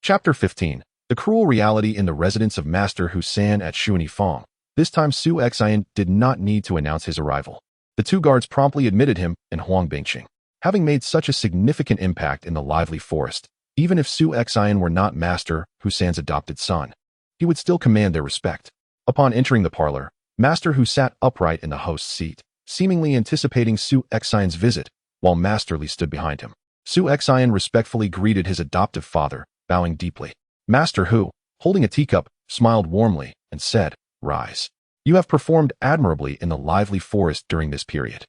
Chapter 15. The cruel reality in the residence of Master Husan at Shuanifang. This time Su Xian did not need to announce his arrival. The two guards promptly admitted him and Huang Bingqing. Having made such a significant impact in the lively forest, even if Su Xian were not Master Husan's adopted son, he would still command their respect. Upon entering the parlor, Master Hu sat upright in the host's seat, seemingly anticipating Su Xian's visit, while Master Li stood behind him. Su Xian respectfully greeted his adoptive father, bowing deeply. Master Hu, holding a teacup, smiled warmly and said, Rise. You have performed admirably in the lively forest during this period.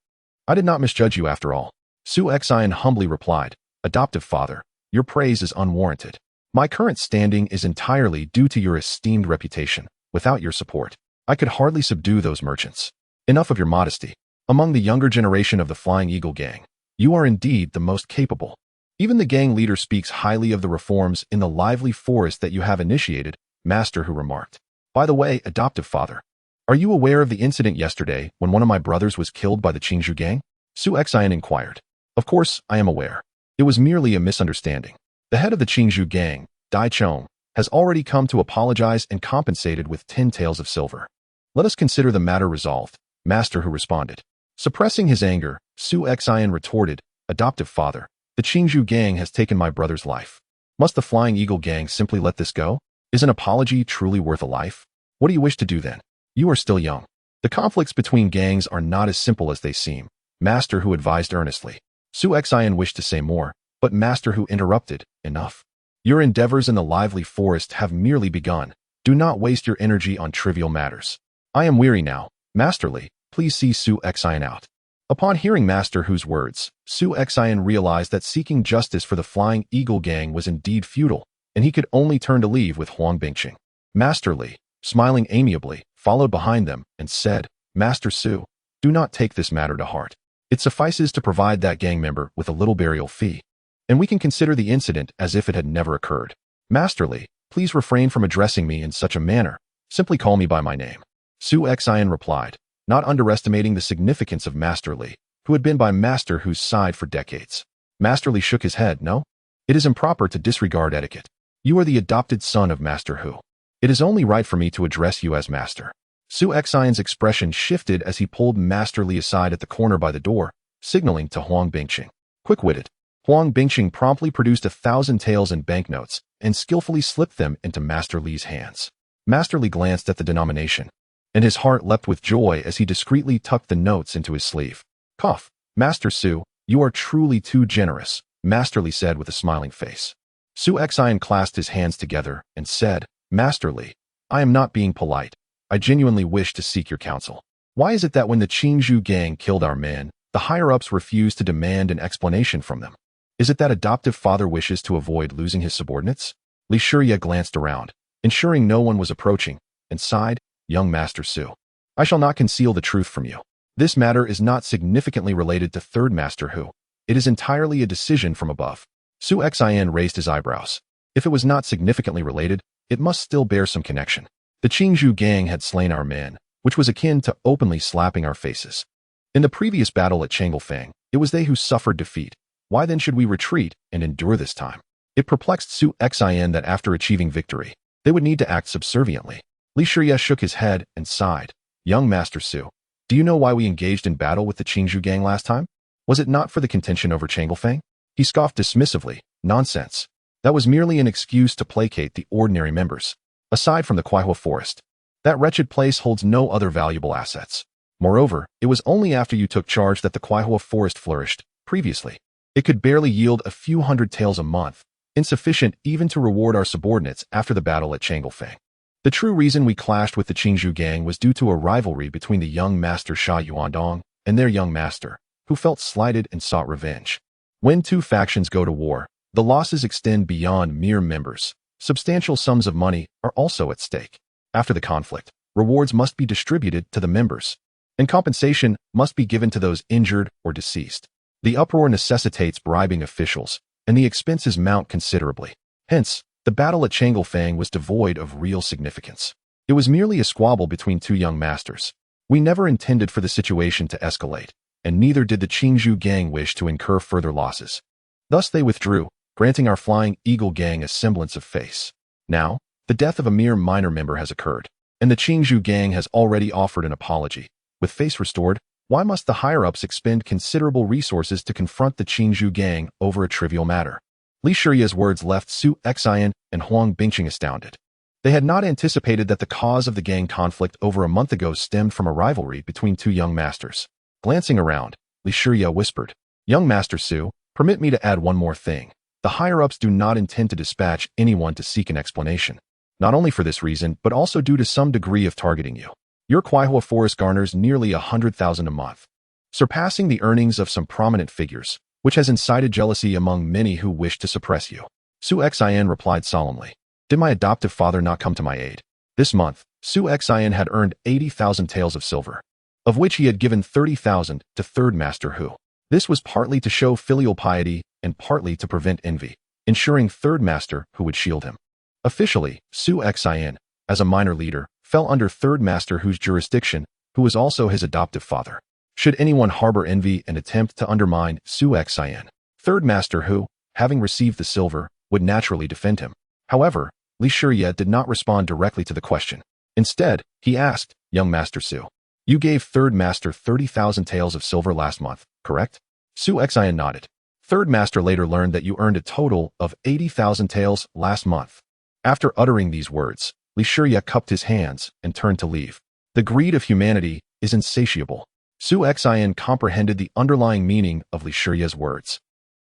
I did not misjudge you after all. Su Xian humbly replied, Adoptive father, your praise is unwarranted. My current standing is entirely due to your esteemed reputation. Without your support, I could hardly subdue those merchants. Enough of your modesty. Among the younger generation of the Flying Eagle gang, you are indeed the most capable. Even the gang leader speaks highly of the reforms in the lively forest that you have initiated, Master Hu remarked. By the way, adoptive father, are you aware of the incident yesterday when one of my brothers was killed by the Jianghu gang? Su Xian inquired. Of course, I am aware. It was merely a misunderstanding. The head of the Jianghu gang, Dai Chong, has already come to apologize and compensated with 10 taels of silver. Let us consider the matter resolved, Master Hu responded. Suppressing his anger, Su Xian retorted, Adoptive father, the Jianghu gang has taken my brother's life. Must the Flying Eagle gang simply let this go? Is an apology truly worth a life? What do you wish to do then? You are still young. The conflicts between gangs are not as simple as they seem, Master Hu advised earnestly. Su Xian wished to say more, but Master Hu interrupted, Enough. Your endeavors in the lively forest have merely begun. Do not waste your energy on trivial matters. I am weary now. Master Li, please see Su Xian out. Upon hearing Master Hu's words, Su Xian realized that seeking justice for the Flying Eagle gang was indeed futile, and he could only turn to leave with Huang Bingqing. Master Li, smiling amiably, followed behind them and said, Master Su, do not take this matter to heart. It suffices to provide that gang member with a little burial fee, and we can consider the incident as if it had never occurred. Master Li, please refrain from addressing me in such a manner. Simply call me by my name. Su Xian replied, not underestimating the significance of Master Li, who had been by Master Hu's side for decades. Master Li shook his head. No, it is improper to disregard etiquette. You are the adopted son of Master Hu. It is only right for me to address you as Master. Su Xian's expression shifted as he pulled Master Li aside at the corner by the door, signaling to Huang Bingqing. Quick-witted, Huang Bingqing promptly produced 1,000 taels in banknotes and skillfully slipped them into Master Li's hands. Master Li glanced at the denomination, and his heart leapt with joy as he discreetly tucked the notes into his sleeve. Cough. Master Su, you are truly too generous, Master Li said with a smiling face. Su Xian clasped his hands together and said, Master Li, I am not being polite. I genuinely wish to seek your counsel. Why is it that when the Jianghu gang killed our men, The higher-ups refused to demand an explanation from them. Is it that adoptive father wishes to avoid losing his subordinates? Li Shiya glanced around, ensuring no one was approaching, and sighed, "Young Master Su, I shall not conceal the truth from you. This matter is not significantly related to Third Master Hu. It is entirely a decision from above." Su Xin raised his eyebrows. If it was not significantly related, it must still bear some connection. The Qingzhou gang had slain our men, which was akin to openly slapping our faces. In the previous battle at Changelfang, it was they who suffered defeat. Why then should we retreat and endure this time? It perplexed Su Xin that after achieving victory, they would need to act subserviently. Li Shiya shook his head and sighed. "Young Master Su, do you know why we engaged in battle with the Qingzhou gang last time? Was it not for the contention over Changelfang?" He scoffed dismissively. "Nonsense. That was merely an excuse to placate the ordinary members. Aside from the Kuaihua forest, that wretched place holds no other valuable assets. Moreover, it was only after you took charge that the Kuaihua forest flourished. Previously, it could barely yield a few hundred taels a month, insufficient even to reward our subordinates after the battle at Changelfang. The true reason we clashed with the Qingzhou gang was due to a rivalry between the young master Sha Yuandong and their young master, who felt slighted and sought revenge. When two factions go to war, the losses extend beyond mere members. Substantial sums of money are also at stake. After the conflict, rewards must be distributed to the members, and compensation must be given to those injured or deceased. The uproar necessitates bribing officials, and the expenses mount considerably. Hence, the battle at Changelfang was devoid of real significance. It was merely a squabble between two young masters. We never intended for the situation to escalate, and neither did the Qingzhou gang wish to incur further losses. Thus they withdrew, granting our Flying Eagle gang a semblance of face. Now, the death of a mere minor member has occurred, and the Qingzhou gang has already offered an apology. With face restored, why must the higher-ups expend considerable resources to confront the Qingzhou gang over a trivial matter? Li Shiya's words left Su Xin and Huang Bingqing astounded. They had not anticipated that the cause of the gang conflict over a month ago stemmed from a rivalry between two young masters. Glancing around, Li Shiya whispered, "Young Master Su, permit me to add one more thing. The higher-ups do not intend to dispatch anyone to seek an explanation. Not only for this reason, but also due to some degree of targeting you. Your Kuaihua forest garners nearly 100,000 a month, surpassing the earnings of some prominent figures, which has incited jealousy among many who wish to suppress you." Su Xin replied solemnly, "Did my adoptive father not come to my aid? This month, Su Xin had earned 80,000 taels of silver, of which he had given 30,000 to Third Master Hu. This was partly to show filial piety and partly to prevent envy, ensuring Third Master Hu would shield him. Officially, Su Xin, as a minor leader, fell under Third Master Hu's jurisdiction, who was also his adoptive father. Should anyone harbor envy and attempt to undermine Su Xin, Third Master Hu, having received the silver, would naturally defend him. However, Li Shiya did not respond directly to the question. Instead, he asked, "Young Master Su, you gave Third Master 30,000 taels of silver last month, correct?" Su Xin nodded. "Third Master later learned that you earned a total of 80,000 taels last month." After uttering these words, Li Shiya cupped his hands and turned to leave. The greed of humanity is insatiable. Su Xin comprehended the underlying meaning of Li Shiya's words.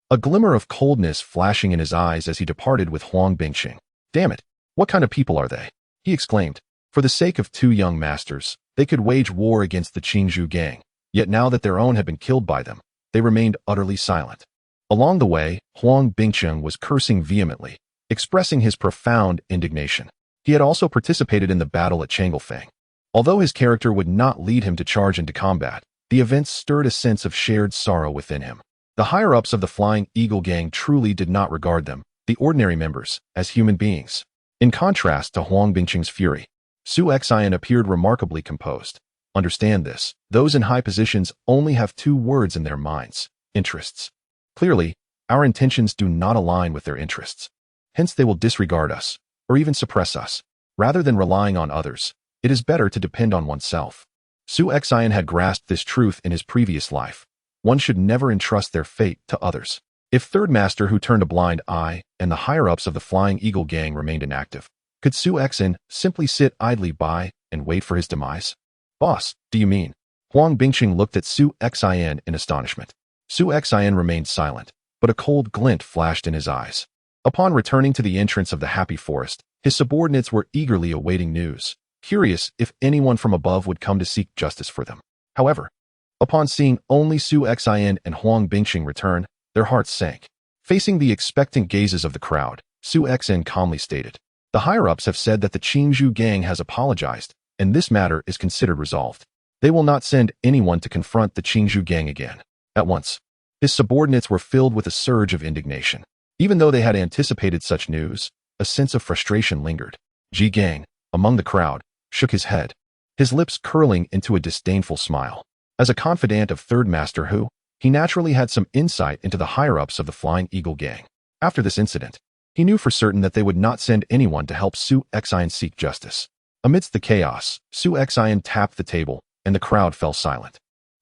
A glimmer of coldness flashing in his eyes as he departed with Huang Bingqing. "Damn it, what kind of people are they?" he exclaimed. For the sake of two young masters, they could wage war against the Qingzhou gang, yet now that their own had been killed by them, they remained utterly silent. Along the way, Huang Bingqing was cursing vehemently, expressing his profound indignation. He had also participated in the battle at Changelfang. Although his character would not lead him to charge into combat, the events stirred a sense of shared sorrow within him. The higher-ups of the Flying Eagle gang truly did not regard them, the ordinary members, as human beings. In contrast to Huang Bingqing's fury, Su Xin appeared remarkably composed. Understand this, those in high positions only have two words in their minds: interests. Clearly, our intentions do not align with their interests. Hence they will disregard us, or even suppress us. Rather than relying on others, it is better to depend on oneself. Su Xin had grasped this truth in his previous life. One should never entrust their fate to others. If Third Master Hu turned a blind eye and the higher-ups of the Flying Eagle gang remained inactive, could Su Xin simply sit idly by and wait for his demise? "Boss, do you mean?" Huang Bingqing looked at Su Xin in astonishment. Su Xin remained silent, but a cold glint flashed in his eyes. Upon returning to the entrance of the Happy Forest, his subordinates were eagerly awaiting news, curious if anyone from above would come to seek justice for them. However, Upon seeing only Su Xian and Huang Bingqing return, their hearts sank. Facing the expectant gazes of the crowd, Su Xian calmly stated, "The higher-ups have said that the Qingzhou gang has apologized, and this matter is considered resolved. They will not send anyone to confront the Qingzhou gang again." At once, his subordinates were filled with a surge of indignation. Even though they had anticipated such news, a sense of frustration lingered. Ji Gang, among the crowd, shook his head, his lips curling into a disdainful smile. As a confidant of Third Master Hu, he naturally had some insight into the higher-ups of the Flying Eagle gang. After this incident, he knew for certain that they would not send anyone to help Su Xian seek justice. Amidst the chaos, Su Xian tapped the table, and the crowd fell silent.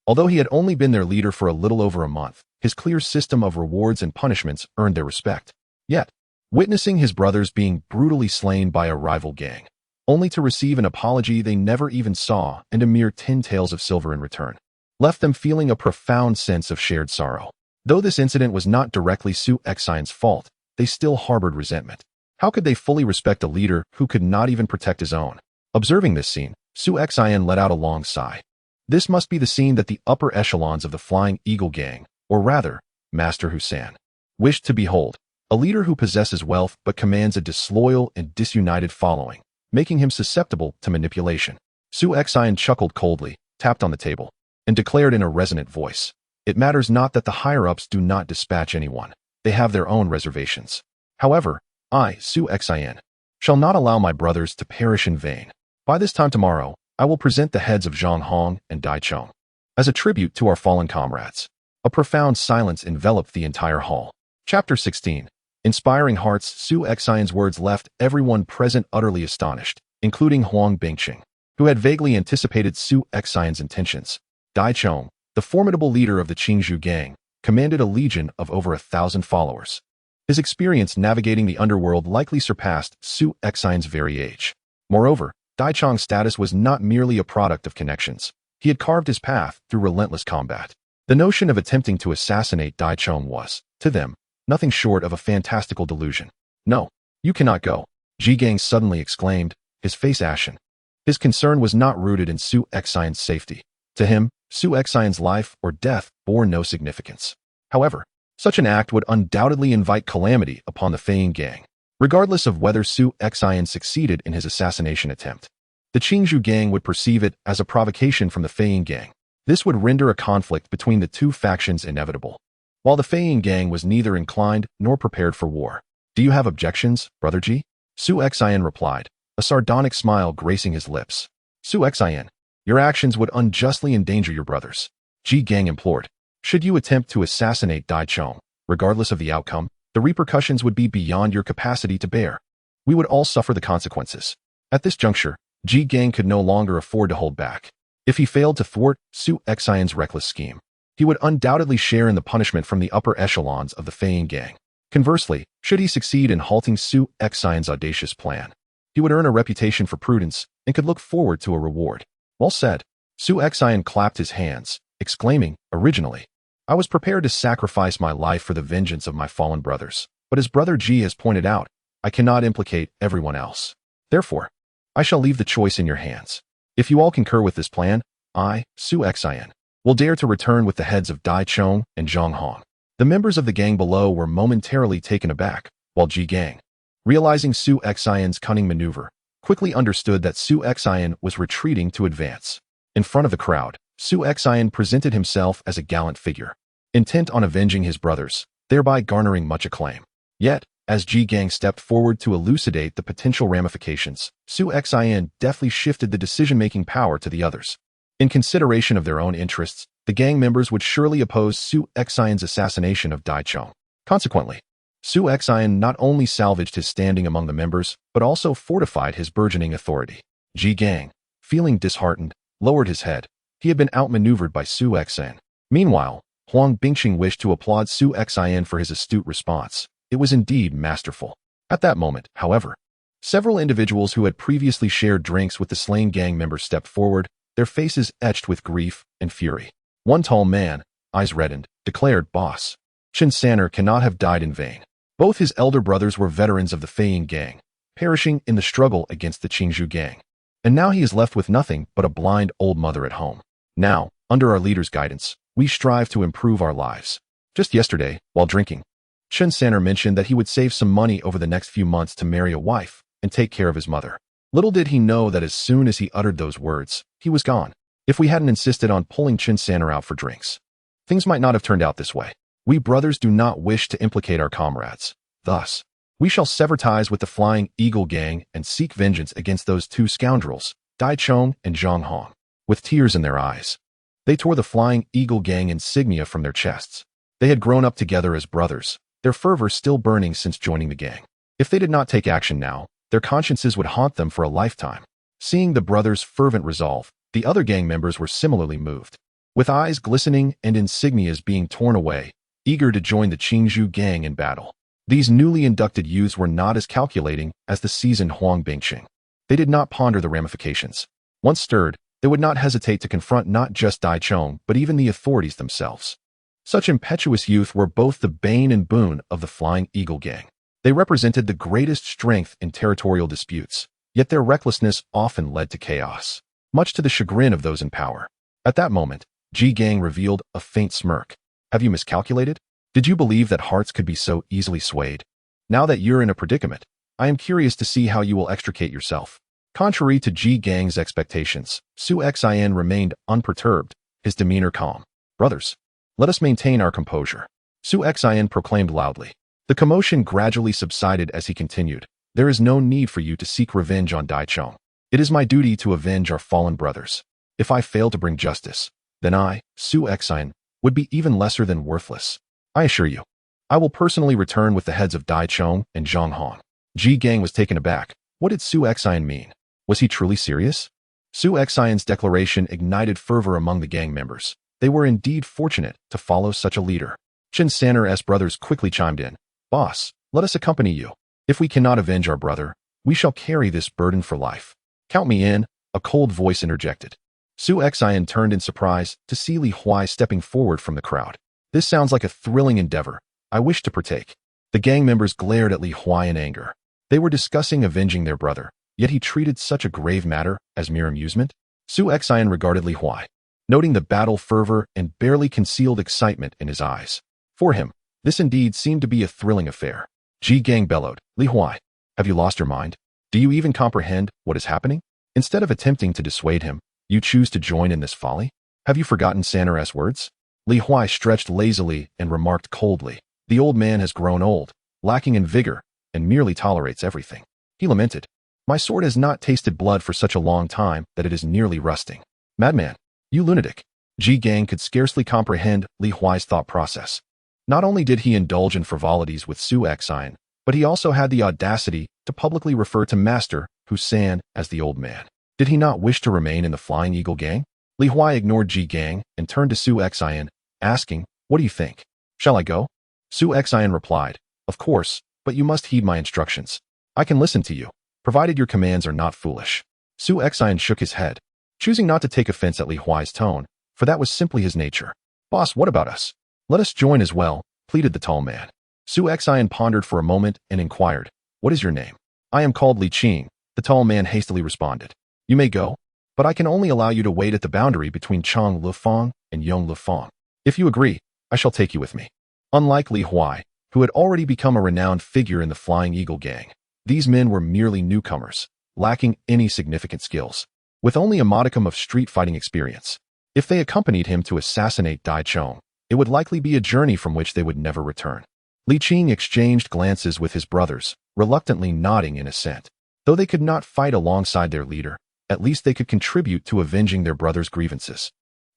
Although he had only been their leader for a little over a month, his clear system of rewards and punishments earned their respect. Yet, witnessing his brothers being brutally slain by a rival gang, only to receive an apology they never even saw and a mere 10 taels of silver in return, left them feeling a profound sense of shared sorrow. Though this incident was not directly Su Xian's fault, they still harbored resentment. How could they fully respect a leader who could not even protect his own? Observing this scene, Su Xian let out a long sigh. This must be the scene that the upper echelons of the Flying Eagle gang, or rather, Master Husan, wished to behold. A leader who possesses wealth but commands a disloyal and disunited following, making him susceptible to manipulation. Su Xian chuckled coldly, tapped on the table, and declared in a resonant voice, "It matters not that the higher-ups do not dispatch anyone. They have their own reservations. However, I, Su Xian, shall not allow my brothers to perish in vain. By this time tomorrow, I will present the heads of Jianghu and Daichong as a tribute to our fallen comrades." A profound silence enveloped the entire hall. Chapter 16. Inspiring hearts. Su Xian's words left everyone present utterly astonished, including Huang Bingqing, who had vaguely anticipated Su Xian's intentions. Daichong, the formidable leader of the Qingzhou gang, commanded a legion of over 1,000 followers. His experience navigating the underworld likely surpassed Su Xian's very age. Moreover, Daichong's status was not merely a product of connections. He had carved his path through relentless combat. The notion of attempting to assassinate Daichong was, to them, nothing short of a fantastical delusion. "No, you cannot go," Ji Gang suddenly exclaimed, his face ashen. His concern was not rooted in Su Xian's safety. To him, Su Xian's life or death bore no significance. However, such an act would undoubtedly invite calamity upon the Feiyin gang, regardless of whether Su Xian succeeded in his assassination attempt. The Qingzhou gang would perceive it as a provocation from the Feiyin gang. This would render a conflict between the two factions inevitable. While the Feiyin gang was neither inclined nor prepared for war. "Do you have objections, Brother Ji?" Su Xian replied, a sardonic smile gracing his lips. "Su Xian, your actions would unjustly endanger your brothers," Ji Gang implored. "Should you attempt to assassinate Daichong, regardless of the outcome, the repercussions would be beyond your capacity to bear. We would all suffer the consequences." At this juncture, Ji Gang could no longer afford to hold back. If he failed to thwart Su Xian's reckless scheme, he would undoubtedly share in the punishment from the upper echelons of the Feiyin gang. Conversely, should he succeed in halting Su Xian's audacious plan, he would earn a reputation for prudence and could look forward to a reward. Well said. Su Xian clapped his hands, exclaiming, "Originally, I was prepared to sacrifice my life for the vengeance of my fallen brothers, but as Brother Ji has pointed out, I cannot implicate everyone else. Therefore, I shall leave the choice in your hands. If you all concur with this plan, I, Su Xian, will dare to return with the heads of Daichong and Jianghu." The members of the gang below were momentarily taken aback, while Ji Gang, realizing Su Xian's cunning maneuver, quickly understood that Su Xian was retreating to advance. In front of the crowd, Su Xian presented himself as a gallant figure, intent on avenging his brothers, thereby garnering much acclaim. Yet, as Ji Gang stepped forward to elucidate the potential ramifications, Su Xian deftly shifted the decision-making power to the others. In consideration of their own interests, the gang members would surely oppose Su Xian's assassination of Daichong. Consequently, Su Xian not only salvaged his standing among the members, but also fortified his burgeoning authority. Ji Gang, feeling disheartened, lowered his head. He had been outmaneuvered by Su Xian. Meanwhile, Huang Bingqing wished to applaud Su Xian for his astute response. It was indeed masterful. At that moment, however, several individuals who had previously shared drinks with the slain gang members stepped forward, their faces etched with grief and fury. One tall man, eyes reddened, declared, "Boss, Chen Sanner cannot have died in vain. Both his elder brothers were veterans of the Feiyin gang, perishing in the struggle against the Qingzhou gang. And now he is left with nothing but a blind old mother at home. Now, Under our leader's guidance, we strive to improve our lives. Just yesterday, while drinking, Chen Sanner mentioned that he would save some money over the next few months to marry a wife and take care of his mother. Little did he know that as soon as he uttered those words, he was gone. If we hadn't insisted on pulling Chen Sanner out for drinks, things might not have turned out this way. We brothers do not wish to implicate our comrades. Thus, we shall sever ties with the Flying Eagle gang and seek vengeance against those two scoundrels, Dai Chong and Zhang Hong. With tears in their eyes, they tore the Flying Eagle gang insignia from their chests. They had grown up together as brothers, their fervor still burning since joining the gang. If they did not take action now, their consciences would haunt them for a lifetime. Seeing the brothers' fervent resolve, the other gang members were similarly moved. With eyes glistening and insignias being torn away, eager to join the Qingzhou gang in battle. These newly inducted youths were not as calculating as the seasoned Huang Bingqing. They did not ponder the ramifications. Once stirred, they would not hesitate to confront not just Dai Chong but even the authorities themselves. Such impetuous youth were both the bane and boon of the Flying Eagle gang. They represented the greatest strength in territorial disputes, yet their recklessness often led to chaos, much to the chagrin of those in power. At that moment, Ji Gang revealed a faint smirk. Have you miscalculated? Did you believe that hearts could be so easily swayed? Now that you're in a predicament, I am curious to see how you will extricate yourself. Contrary to Ji Gang's expectations, Su Xin remained unperturbed, his demeanor calm. Brothers, let us maintain our composure, Su Xin proclaimed loudly. The commotion gradually subsided as he continued. There is no need for you to seek revenge on Dai Chong. It is my duty to avenge our fallen brothers. If I fail to bring justice, then I, Su Xin, would be even lesser than worthless. I assure you, I will personally return with the heads of Dai Chong and Zhang Hong. Ji Gang was taken aback. What did Su Xin mean? Was he truly serious? Su Xion's declaration ignited fervor among the gang members. They were indeed fortunate to follow such a leader. Chen Sanner's brothers quickly chimed in. Boss, let us accompany you. If we cannot avenge our brother, we shall carry this burden for life. Count me in, a cold voice interjected. Su Xian turned in surprise to see Li Huai stepping forward from the crowd. This sounds like a thrilling endeavor. I wish to partake. The gang members glared at Li Huai in anger. They were discussing avenging their brother, yet he treated such a grave matter as mere amusement. Su Xian regarded Li Huai, noting the battle fervor and barely concealed excitement in his eyes. For him, this indeed seemed to be a thrilling affair. Ji Gang bellowed, Li Huai, have you lost your mind? Do you even comprehend what is happening? Instead of attempting to dissuade him, you choose to join in this folly? Have you forgotten Sanner's words? Li Huai stretched lazily and remarked coldly, the old man has grown old, lacking in vigor, and merely tolerates everything. He lamented, my sword has not tasted blood for such a long time that it is nearly rusting. Madman, you lunatic. Ji Gang could scarcely comprehend Li Huai's thought process. Not only did he indulge in frivolities with Su Xian, but he also had the audacity to publicly refer to Master Husan as the old man. Did he not wish to remain in the Flying Eagle gang? Li Huai ignored Ji Gang and turned to Su Xian, asking, what do you think? Shall I go? Su Xian replied, of course, but you must heed my instructions. I can listen to you, provided your commands are not foolish. Su Xian shook his head, choosing not to take offense at Li Huai's tone, for that was simply his nature. Boss, what about us? Let us join as well, pleaded the tall man. Su Xian pondered for a moment and inquired, what is your name? I am called Li Qing, the tall man hastily responded. You may go, but I can only allow you to wait at the boundary between Chang Lufang and Yong Lufang. If you agree, I shall take you with me. Unlike Li Huai, who had already become a renowned figure in the Flying Eagle gang, these men were merely newcomers, lacking any significant skills, with only a modicum of street fighting experience. If they accompanied him to assassinate Dai Chong, it would likely be a journey from which they would never return. Li Qing exchanged glances with his brothers, reluctantly nodding in assent. Though they could not fight alongside their leader, at least they could contribute to avenging their brother's grievances.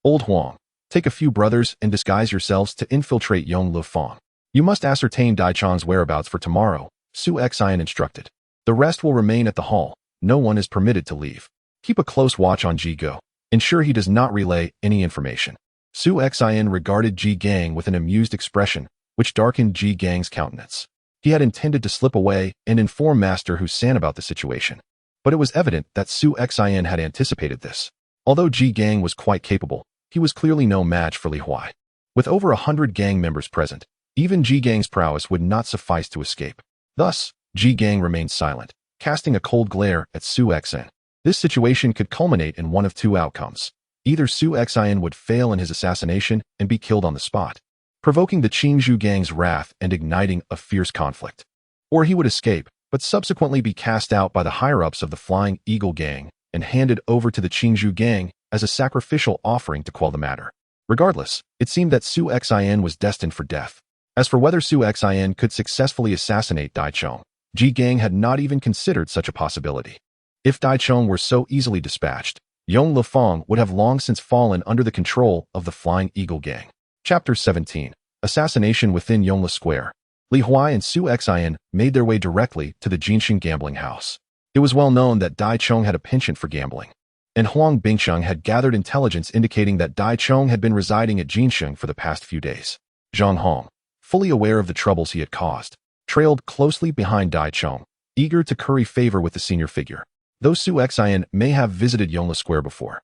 Old Huang, take a few brothers and disguise yourselves to infiltrate Yong Lufang. You must ascertain Dai Chong's whereabouts for tomorrow, Su Xian instructed. The rest will remain at the hall. No one is permitted to leave. Keep a close watch on Ji Go. Ensure he does not relay any information. Su Xian regarded Ji Gang with an amused expression, which darkened Ji Gang's countenance. He had intended to slip away and inform Master Husan about the situation, but it was evident that Su Xian had anticipated this. Although Ji Gang was quite capable, he was clearly no match for Li Huai. With over 100 gang members present, even Ji Gang's prowess would not suffice to escape. Thus, Ji Gang remained silent, casting a cold glare at Su Xian. This situation could culminate in one of two outcomes. Either Su Xian would fail in his assassination and be killed on the spot, provoking the Qingzhou gang's wrath and igniting a fierce conflict, or he would escape, but subsequently be cast out by the higher-ups of the Flying Eagle gang and handed over to the Qingzhou gang as a sacrificial offering to quell the matter. Regardless, it seemed that Su Xian was destined for death. As for whether Su Xian could successfully assassinate Dai Chong, Ji Gang had not even considered such a possibility. If Dai Chong were so easily dispatched, Yong Lefeng would have long since fallen under the control of the Flying Eagle gang. Chapter 17. Assassination within Yongle Square. Li Huai and Su Xian made their way directly to the Jinxing gambling house. It was well known that Dai Chong had a penchant for gambling, and Huang Bingsheng had gathered intelligence indicating that Dai Chong had been residing at Jinxing for the past few days. Zhang Hong, fully aware of the troubles he had caused, trailed closely behind Dai Chong, eager to curry favor with the senior figure. Though Su Xian may have visited Yongle Square before,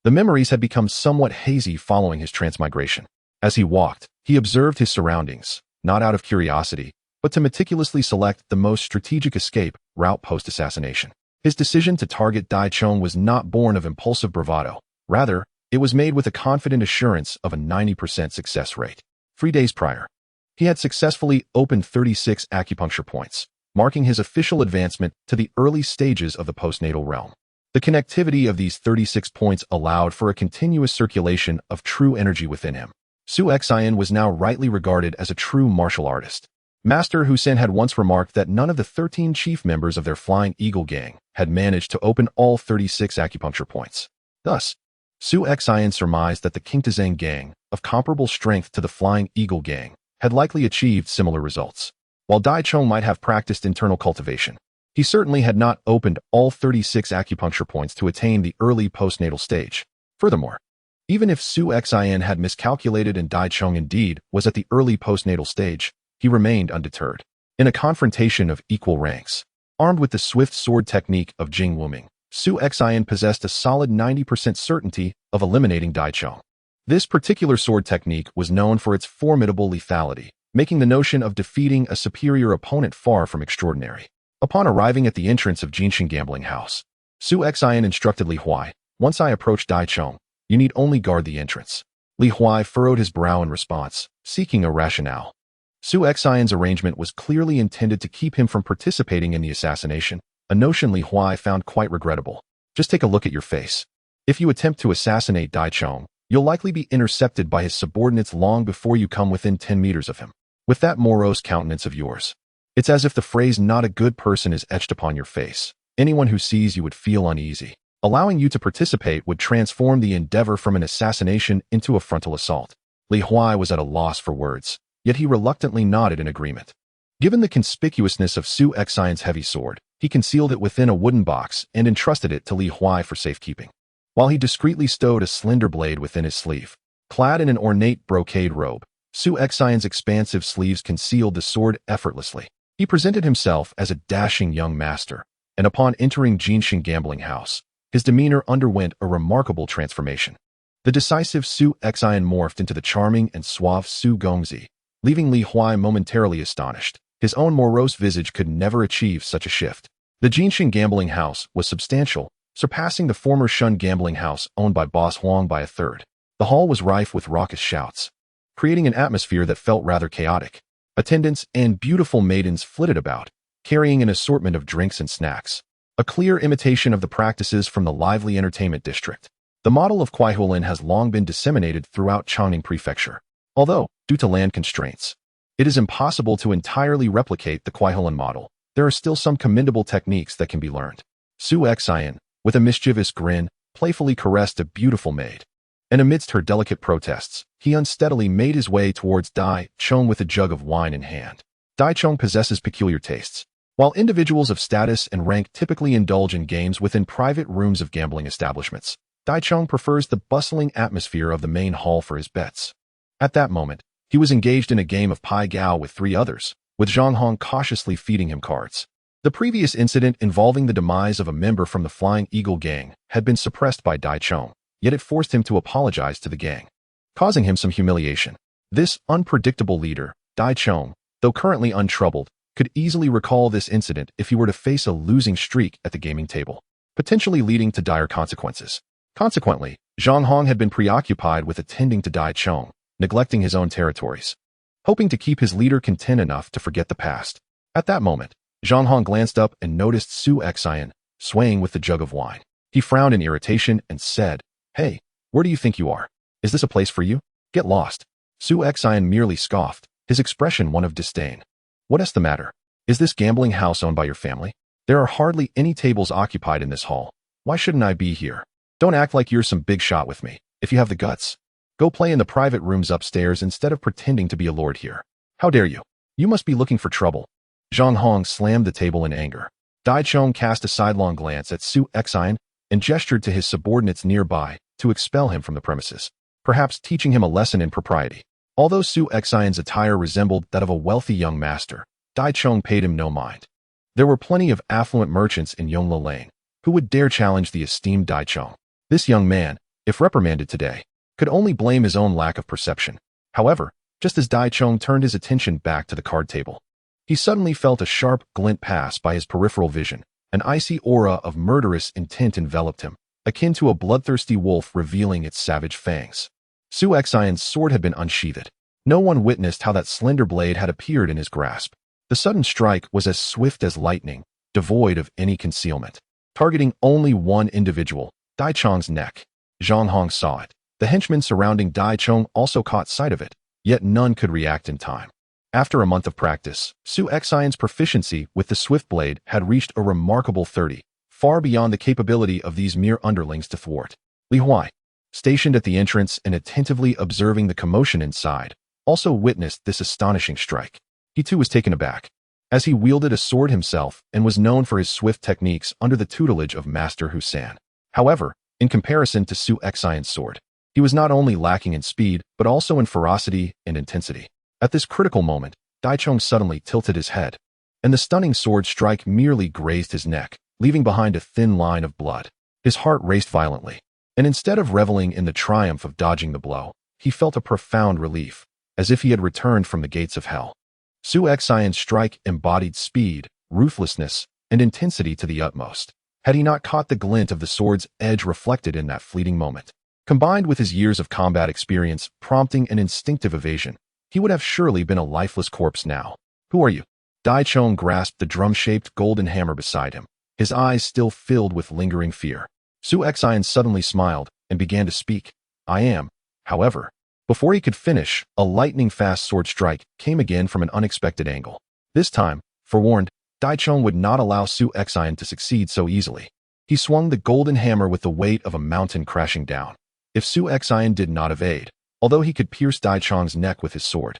the memories had become somewhat hazy following his transmigration. As he walked, he observed his surroundings, not out of curiosity, but to meticulously select the most strategic escape route post-assassination. His decision to target Dai Chong was not born of impulsive bravado. Rather, it was made with a confident assurance of a 90% success rate. 3 days prior, he had successfully opened 36 acupuncture points, marking his official advancement to the early stages of the postnatal realm. The connectivity of these 36 points allowed for a continuous circulation of true energy within him. Su Xian was now rightly regarded as a true martial artist. Master Hussein had once remarked that none of the 13 chief members of their Flying Eagle gang had managed to open all 36 acupuncture points. Thus, Su Xian surmised that the Qingtazang gang, of comparable strength to the Flying Eagle gang, had likely achieved similar results. While Dai Chong might have practiced internal cultivation, he certainly had not opened all 36 acupuncture points to attain the early postnatal stage. Furthermore, even if Su Xian had miscalculated and Dai Chong indeed was at the early postnatal stage, he remained undeterred. In a confrontation of equal ranks, armed with the swift sword technique of Jing Wuming, Su Xian possessed a solid 90% certainty of eliminating Dai Chong. This particular sword technique was known for its formidable lethality, making the notion of defeating a superior opponent far from extraordinary. Upon arriving at the entrance of Jinxing gambling house, Su Xian instructed Li Huai, "Once I approach Dai Chong, you need only guard the entrance." Li Huai furrowed his brow in response, seeking a rationale. Su Xian's arrangement was clearly intended to keep him from participating in the assassination, a notion Li Huai found quite regrettable. "Just take a look at your face. If you attempt to assassinate Dai Chong, you'll likely be intercepted by his subordinates long before you come within 10 meters of him. With that morose countenance of yours, it's as if the phrase 'not a good person' is etched upon your face. Anyone who sees you would feel uneasy. Allowing you to participate would transform the endeavor from an assassination into a frontal assault." Li Huai was at a loss for words, yet he reluctantly nodded in agreement. Given the conspicuousness of Su Xian's heavy sword, he concealed it within a wooden box and entrusted it to Li Huai for safekeeping, while he discreetly stowed a slender blade within his sleeve. Clad in an ornate brocade robe, Su Xian's expansive sleeves concealed the sword effortlessly. He presented himself as a dashing young master, and upon entering Jinxing gambling house, his demeanor underwent a remarkable transformation. The decisive Su Xian morphed into the charming and suave Su Gongzi, leaving Li Huai momentarily astonished. His own morose visage could never achieve such a shift. The Jinxing gambling house was substantial, surpassing the former Shun gambling house owned by Boss Huang by a third. The hall was rife with raucous shouts, creating an atmosphere that felt rather chaotic. Attendants and beautiful maidens flitted about, carrying an assortment of drinks and snacks, a clear imitation of the practices from the lively entertainment district. The model of Kuaihulin has long been disseminated throughout Changning Prefecture, although, due to land constraints, it is impossible to entirely replicate the Kuaihulin model. There are still some commendable techniques that can be learned. Su Xian, with a mischievous grin, playfully caressed a beautiful maid, and amidst her delicate protests, he unsteadily made his way towards Dai Chong with a jug of wine in hand. Dai Chong possesses peculiar tastes. While individuals of status and rank typically indulge in games within private rooms of gambling establishments, Dai Chong prefers the bustling atmosphere of the main hall for his bets. At that moment, he was engaged in a game of Pai Gao with 3 others, with Zhang Hong cautiously feeding him cards. The previous incident involving the demise of a member from the Flying Eagle gang had been suppressed by Dai Chong, yet it forced him to apologize to the gang, causing him some humiliation. This unpredictable leader, Dai Chong, though currently untroubled, could easily recall this incident if he were to face a losing streak at the gaming table, potentially leading to dire consequences. Consequently, Zhang Hong had been preoccupied with attending to Dai Chong, neglecting his own territories, hoping to keep his leader content enough to forget the past. At that moment, Zhang Hong glanced up and noticed Su Xian swaying with the jug of wine. He frowned in irritation and said, "Hey, where do you think you are? Is this a place for you? Get lost." Su Xian merely scoffed, his expression one of disdain. "What's the matter? Is this gambling house owned by your family? There are hardly any tables occupied in this hall. Why shouldn't I be here? Don't act like you're some big shot with me, if you have the guts. Go play in the private rooms upstairs instead of pretending to be a lord here. How dare you? You must be looking for trouble." Zhang Hong slammed the table in anger. Dai Chong cast a sidelong glance at Su Xian and gestured to his subordinates nearby to expel him from the premises, perhaps teaching him a lesson in propriety. Although Su Xian's attire resembled that of a wealthy young master, Dai Chong paid him no mind. There were plenty of affluent merchants in Yongle Lane who would dare challenge the esteemed Dai Chong. This young man, if reprimanded today, could only blame his own lack of perception. However, just as Dai Chong turned his attention back to the card table, he suddenly felt a sharp glint pass by his peripheral vision. An icy aura of murderous intent enveloped him, akin to a bloodthirsty wolf revealing its savage fangs. Su Xian's sword had been unsheathed. No one witnessed how that slender blade had appeared in his grasp. The sudden strike was as swift as lightning, devoid of any concealment, targeting only one individual, Dai Chong's neck. Zhang Hong saw it. The henchmen surrounding Dai Chong also caught sight of it, yet none could react in time. After a month of practice, Su Xian's proficiency with the swift blade had reached a remarkable 30, far beyond the capability of these mere underlings to thwart. Li Huai, stationed at the entrance and attentively observing the commotion inside, also witnessed this astonishing strike. He too was taken aback, as he wielded a sword himself and was known for his swift techniques under the tutelage of Master Husan. However, in comparison to Su Xian's sword, he was not only lacking in speed, but also in ferocity and intensity. At this critical moment, Dai Chong suddenly tilted his head, and the stunning sword strike merely grazed his neck, leaving behind a thin line of blood. His heart raced violently, and instead of reveling in the triumph of dodging the blow, he felt a profound relief, as if he had returned from the gates of hell. Su Xian's strike embodied speed, ruthlessness, and intensity to the utmost. Had he not caught the glint of the sword's edge reflected in that fleeting moment, combined with his years of combat experience prompting an instinctive evasion, he would have surely been a lifeless corpse now. "Who are you?" Dai Chong grasped the drum-shaped golden hammer beside him, his eyes still filled with lingering fear. Su Xian suddenly smiled and began to speak. "I am." However, before he could finish, a lightning-fast sword strike came again from an unexpected angle. This time, forewarned, Dai Chong would not allow Su Xian to succeed so easily. He swung the golden hammer with the weight of a mountain crashing down. If Su Xian did not evade, although he could pierce Dai Chong's neck with his sword,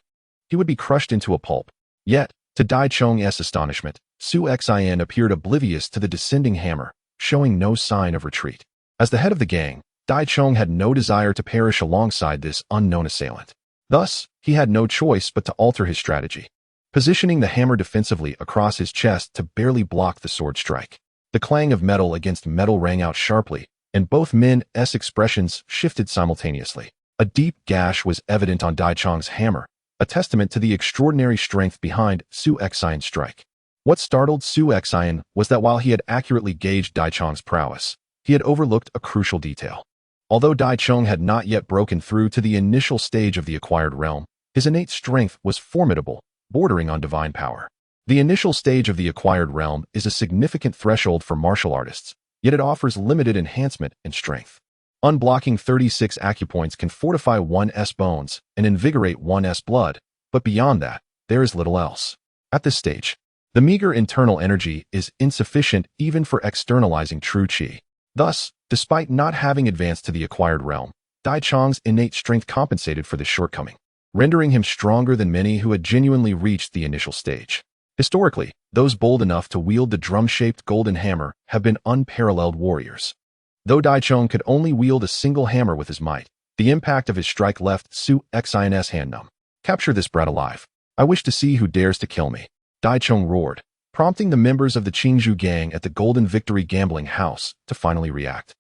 he would be crushed into a pulp. Yet, to Dai Chong's astonishment, Su Xian appeared oblivious to the descending hammer, showing no sign of retreat. As the head of the gang, Dai Chong had no desire to perish alongside this unknown assailant. Thus, he had no choice but to alter his strategy, positioning the hammer defensively across his chest to barely block the sword strike. The clang of metal against metal rang out sharply, and both men's expressions shifted simultaneously. A deep gash was evident on Dai Chong's hammer, a testament to the extraordinary strength behind Su Xian's strike. What startled Su Xian was that while he had accurately gauged Dai Chong's prowess, he had overlooked a crucial detail. Although Dai Chong had not yet broken through to the initial stage of the acquired realm, his innate strength was formidable, bordering on divine power. The initial stage of the acquired realm is a significant threshold for martial artists, yet it offers limited enhancement in strength. Unblocking 36 acupoints can fortify one's bones and invigorate one's blood, but beyond that, there is little else. At this stage, the meager internal energy is insufficient even for externalizing true qi. Thus, despite not having advanced to the acquired realm, Dai Chong's innate strength compensated for this shortcoming, rendering him stronger than many who had genuinely reached the initial stage. Historically, those bold enough to wield the drum-shaped golden hammer have been unparalleled warriors. Though Dai Chong could only wield a single hammer with his might, the impact of his strike left Su Xian's hand numb. "Capture this brat alive. I wish to see who dares to kill me," Dai Chong roared, prompting the members of the Jianghu gang at the Golden Victory gambling house to finally react,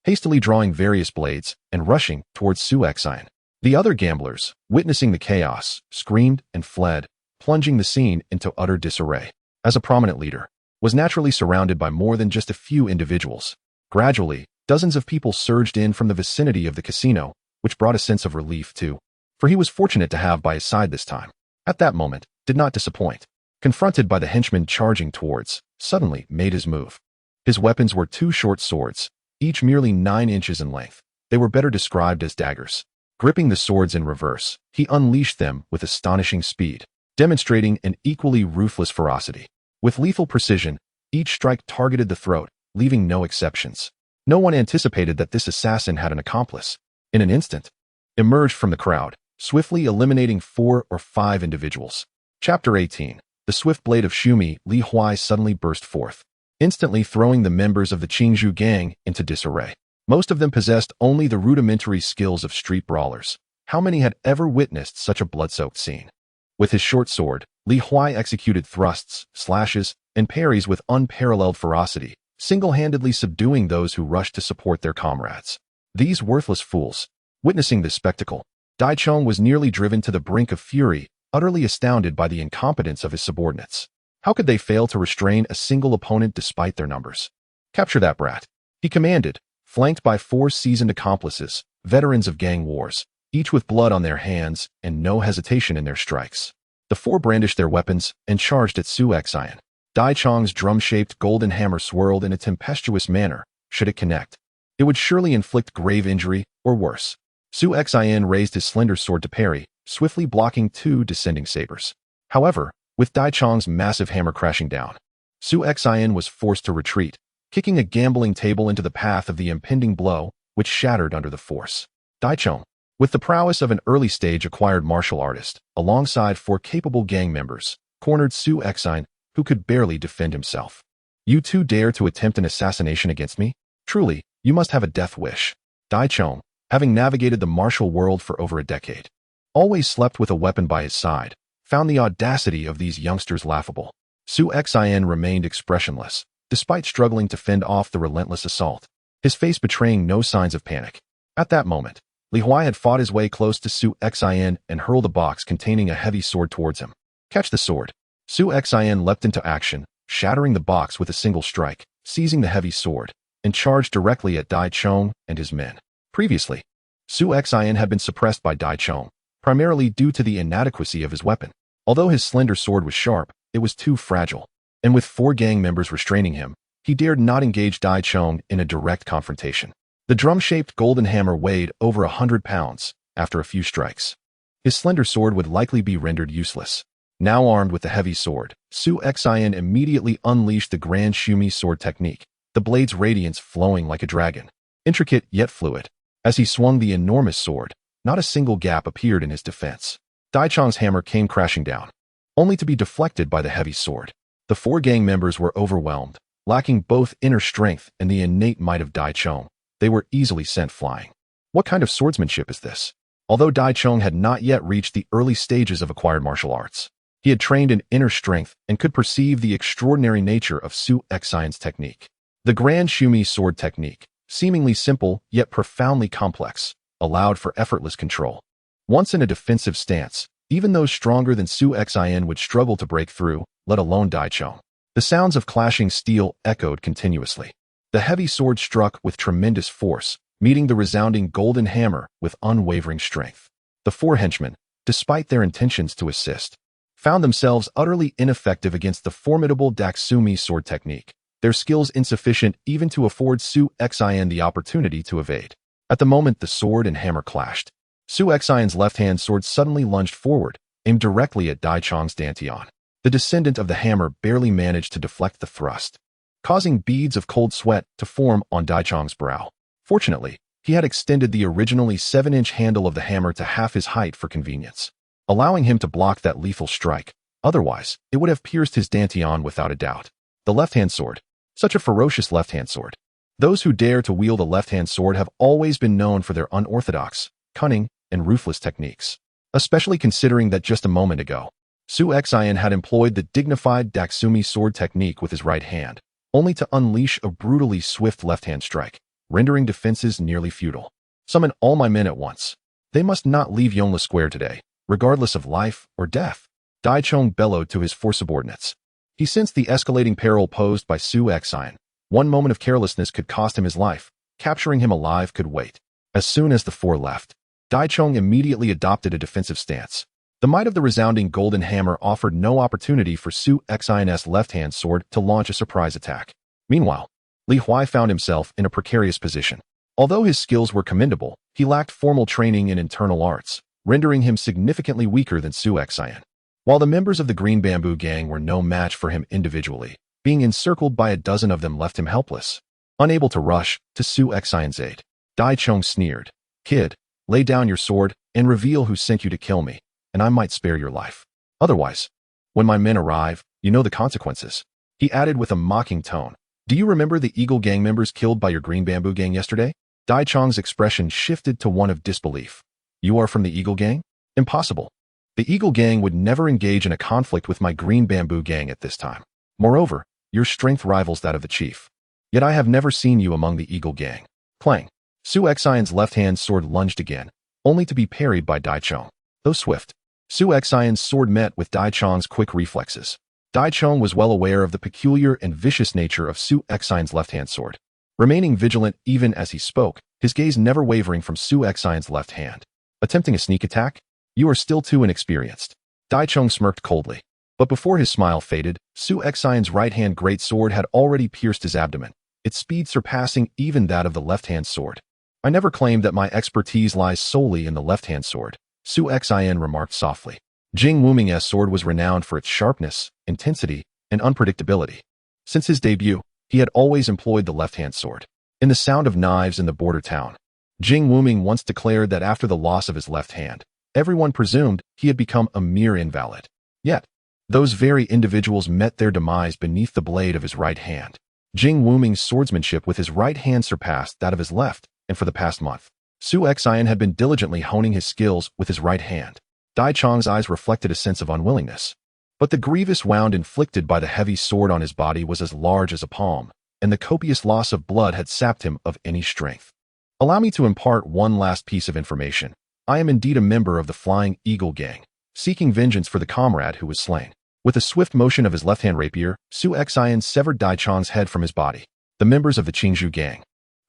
hastily drawing various blades and rushing towards Su Xian. The other gamblers, witnessing the chaos, screamed and fled, plunging the scene into utter disarray. As a prominent leader, was naturally surrounded by more than just a few individuals. Gradually, Dozens of people surged in from the vicinity of the casino, which brought a sense of relief too, for he was fortunate to have by his side this time. At that moment, did not disappoint. Confronted by the henchman charging towards, suddenly made his move. His weapons were two short swords, each merely 9 inches in length. They were better described as daggers. Gripping the swords in reverse, he unleashed them with astonishing speed, demonstrating an equally ruthless ferocity. With lethal precision, each strike targeted the throat, leaving no exceptions. No one anticipated that this assassin had an accomplice. In an instant, emerged from the crowd, swiftly eliminating 4 or 5 individuals. Chapter 18. The swift blade of Shumi, Li Huai suddenly burst forth, instantly throwing the members of the Jianghu gang into disarray. Most of them possessed only the rudimentary skills of street brawlers. How many had ever witnessed such a blood-soaked scene? With his short sword, Li Huai executed thrusts, slashes, and parries with unparalleled ferocity, single-handedly subduing those who rushed to support their comrades. These worthless fools. Witnessing this spectacle, Dai Chong was nearly driven to the brink of fury, utterly astounded by the incompetence of his subordinates. How could they fail to restrain a single opponent despite their numbers? Capture that brat, he commanded, flanked by 4 seasoned accomplices, veterans of gang wars, each with blood on their hands and no hesitation in their strikes. The 4 brandished their weapons and charged at Su Xian. Dai Chong's drum-shaped golden hammer swirled in a tempestuous manner. Should it connect, it would surely inflict grave injury, or worse. Su Xian raised his slender sword to parry, swiftly blocking 2 descending sabers. However, with Dai Chong's massive hammer crashing down, Su Xian was forced to retreat, kicking a gambling table into the path of the impending blow, which shattered under the force. Dai Chong, with the prowess of an early-stage acquired martial artist, alongside 4 capable gang members, cornered Su Xian, who could barely defend himself. You 2 dare to attempt an assassination against me? Truly, you must have a death wish. Dai Chong, having navigated the martial world for over a decade, always slept with a weapon by his side, found the audacity of these youngsters laughable. Su Xian remained expressionless, despite struggling to fend off the relentless assault, his face betraying no signs of panic. At that moment, Li Huai had fought his way close to Su Xian and hurled a box containing a heavy sword towards him. Catch the sword. Su Xian leapt into action, shattering the box with a single strike, seizing the heavy sword, and charged directly at Dai Chong and his men. Previously, Su Xian had been suppressed by Dai Chong, primarily due to the inadequacy of his weapon. Although his slender sword was sharp, it was too fragile, and with 4 gang members restraining him, he dared not engage Dai Chong in a direct confrontation. The drum-shaped golden hammer weighed over 100 pounds. After a few strikes, his slender sword would likely be rendered useless. Now armed with the heavy sword, Su Xian immediately unleashed the Grand Shumi sword technique, the blade's radiance flowing like a dragon, intricate yet fluid. As he swung the enormous sword, not a single gap appeared in his defense. Dai Chong's hammer came crashing down, only to be deflected by the heavy sword. The 4 gang members were overwhelmed, lacking both inner strength and the innate might of Dai Chong. They were easily sent flying. What kind of swordsmanship is this? Although Dai Chong had not yet reached the early stages of acquired martial arts, he had trained in inner strength and could perceive the extraordinary nature of Su Xian's technique. The Grand Shumi sword technique, seemingly simple yet profoundly complex, allowed for effortless control. Once in a defensive stance, even those stronger than Su Xian would struggle to break through, let alone Dai Chong. The sounds of clashing steel echoed continuously. The heavy sword struck with tremendous force, meeting the resounding golden hammer with unwavering strength. The 4 henchmen, despite their intentions to assist, found themselves utterly ineffective against the formidable Daksumi sword technique, their skills insufficient even to afford Su Xian the opportunity to evade. At the moment the sword and hammer clashed, Su Xian's left-hand sword suddenly lunged forward, aimed directly at Dai Chong's dantian. The descendant of the hammer barely managed to deflect the thrust, causing beads of cold sweat to form on Dai Chong's brow. Fortunately, he had extended the originally 7-inch handle of the hammer to half his height for convenience, allowing him to block that lethal strike. Otherwise, it would have pierced his dantian without a doubt. The left-hand sword. Such a ferocious left-hand sword. Those who dare to wield a left-hand sword have always been known for their unorthodox, cunning, and ruthless techniques, especially considering that just a moment ago, Su Xian had employed the dignified Daksumi sword technique with his right hand, only to unleash a brutally swift left-hand strike, rendering defenses nearly futile. Summon all my men at once. They must not leave Yongle Square today, regardless of life or death. Dai Chong bellowed to his 4 subordinates. He sensed the escalating peril posed by Su Xian. One moment of carelessness could cost him his life, Capturing him alive could wait. As soon as the four left, Dai Chong immediately adopted a defensive stance. The might of the resounding golden hammer offered no opportunity for Su Xin's left-hand sword to launch a surprise attack. Meanwhile, Li Huai found himself in a precarious position. Although his skills were commendable, he lacked formal training in internal arts, rendering him significantly weaker than Su Xin. While the members of the Green Bamboo Gang were no match for him individually, being encircled by a dozen of them left him helpless. Unable to rush to Su Xin's aid, Dai Chong sneered, "Kid, lay down your sword and reveal who sent you to kill me, and I might spare your life. Otherwise, when my men arrive, you know the consequences." He added with a mocking tone, "Do you remember the Eagle Gang members killed by your Green Bamboo Gang yesterday?" Dai Chong's expression shifted to one of disbelief. "You are from the Eagle Gang? Impossible. The Eagle Gang would never engage in a conflict with my Green Bamboo Gang at this time. Moreover, your strength rivals that of the chief. Yet I have never seen you among the Eagle Gang." Clang. Su Xin's left-hand sword lunged again, only to be parried by Dai Chong. Though swift, Su Xin's sword met with Dai Chong's quick reflexes. Dai Chong was well aware of the peculiar and vicious nature of Su Xin's left-hand sword. Remaining vigilant even as he spoke, his gaze never wavering from Su Xin's left hand. "Attempting a sneak attack? You are still too inexperienced." Dai Chong smirked coldly. But before his smile faded, Su Xin's right-hand great sword had already pierced his abdomen, its speed surpassing even that of the left-hand sword. "I never claimed that my expertise lies solely in the left-hand sword," Su Xin remarked softly. Jing Wuming's sword was renowned for its sharpness, intensity, and unpredictability. Since his debut, he had always employed the left-hand sword. In the sound of knives in the border town, Jing Wuming once declared that after the loss of his left hand, everyone presumed he had become a mere invalid. Yet, those very individuals met their demise beneath the blade of his right hand. Jing Wuming's swordsmanship with his right hand surpassed that of his left, and for the past month, Su Xin had been diligently honing his skills with his right hand. Dai Chong's eyes reflected a sense of unwillingness. But the grievous wound inflicted by the heavy sword on his body was as large as a palm, and the copious loss of blood had sapped him of any strength. "Allow me to impart one last piece of information. I am indeed a member of the Flying Eagle Gang, seeking vengeance for the comrade who was slain." With a swift motion of his left-hand rapier, Su Xin severed Dai Chong's head from his body. The members of the Jianghu Gang,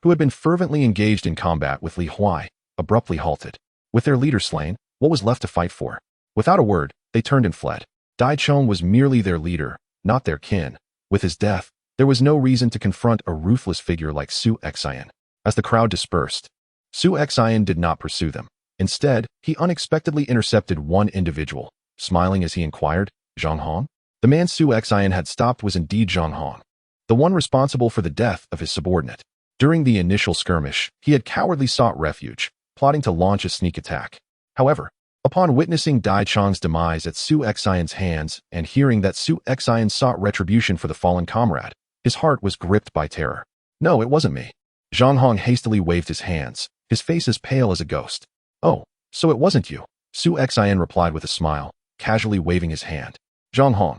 who had been fervently engaged in combat with Li Huai, abruptly halted. With their leader slain, what was left to fight for? Without a word, they turned and fled. Dai Chong was merely their leader, not their kin. With his death, there was no reason to confront a ruthless figure like Su Xin. As the crowd dispersed, Su Xin did not pursue them. Instead, he unexpectedly intercepted one individual. Smiling as he inquired, "Jianghu?" The man Su Xin had stopped was indeed Jianghu, the one responsible for the death of his subordinate. During the initial skirmish, he had cowardly sought refuge, plotting to launch a sneak attack. However, upon witnessing Dai Chong's demise at Su Xin's hands and hearing that Su Xin sought retribution for the fallen comrade, his heart was gripped by terror. "No, it wasn't me." Jianghu hastily waved his hands, his face as pale as a ghost. "Oh, so it wasn't you," Su Xin replied with a smile, casually waving his hand. Jianghu,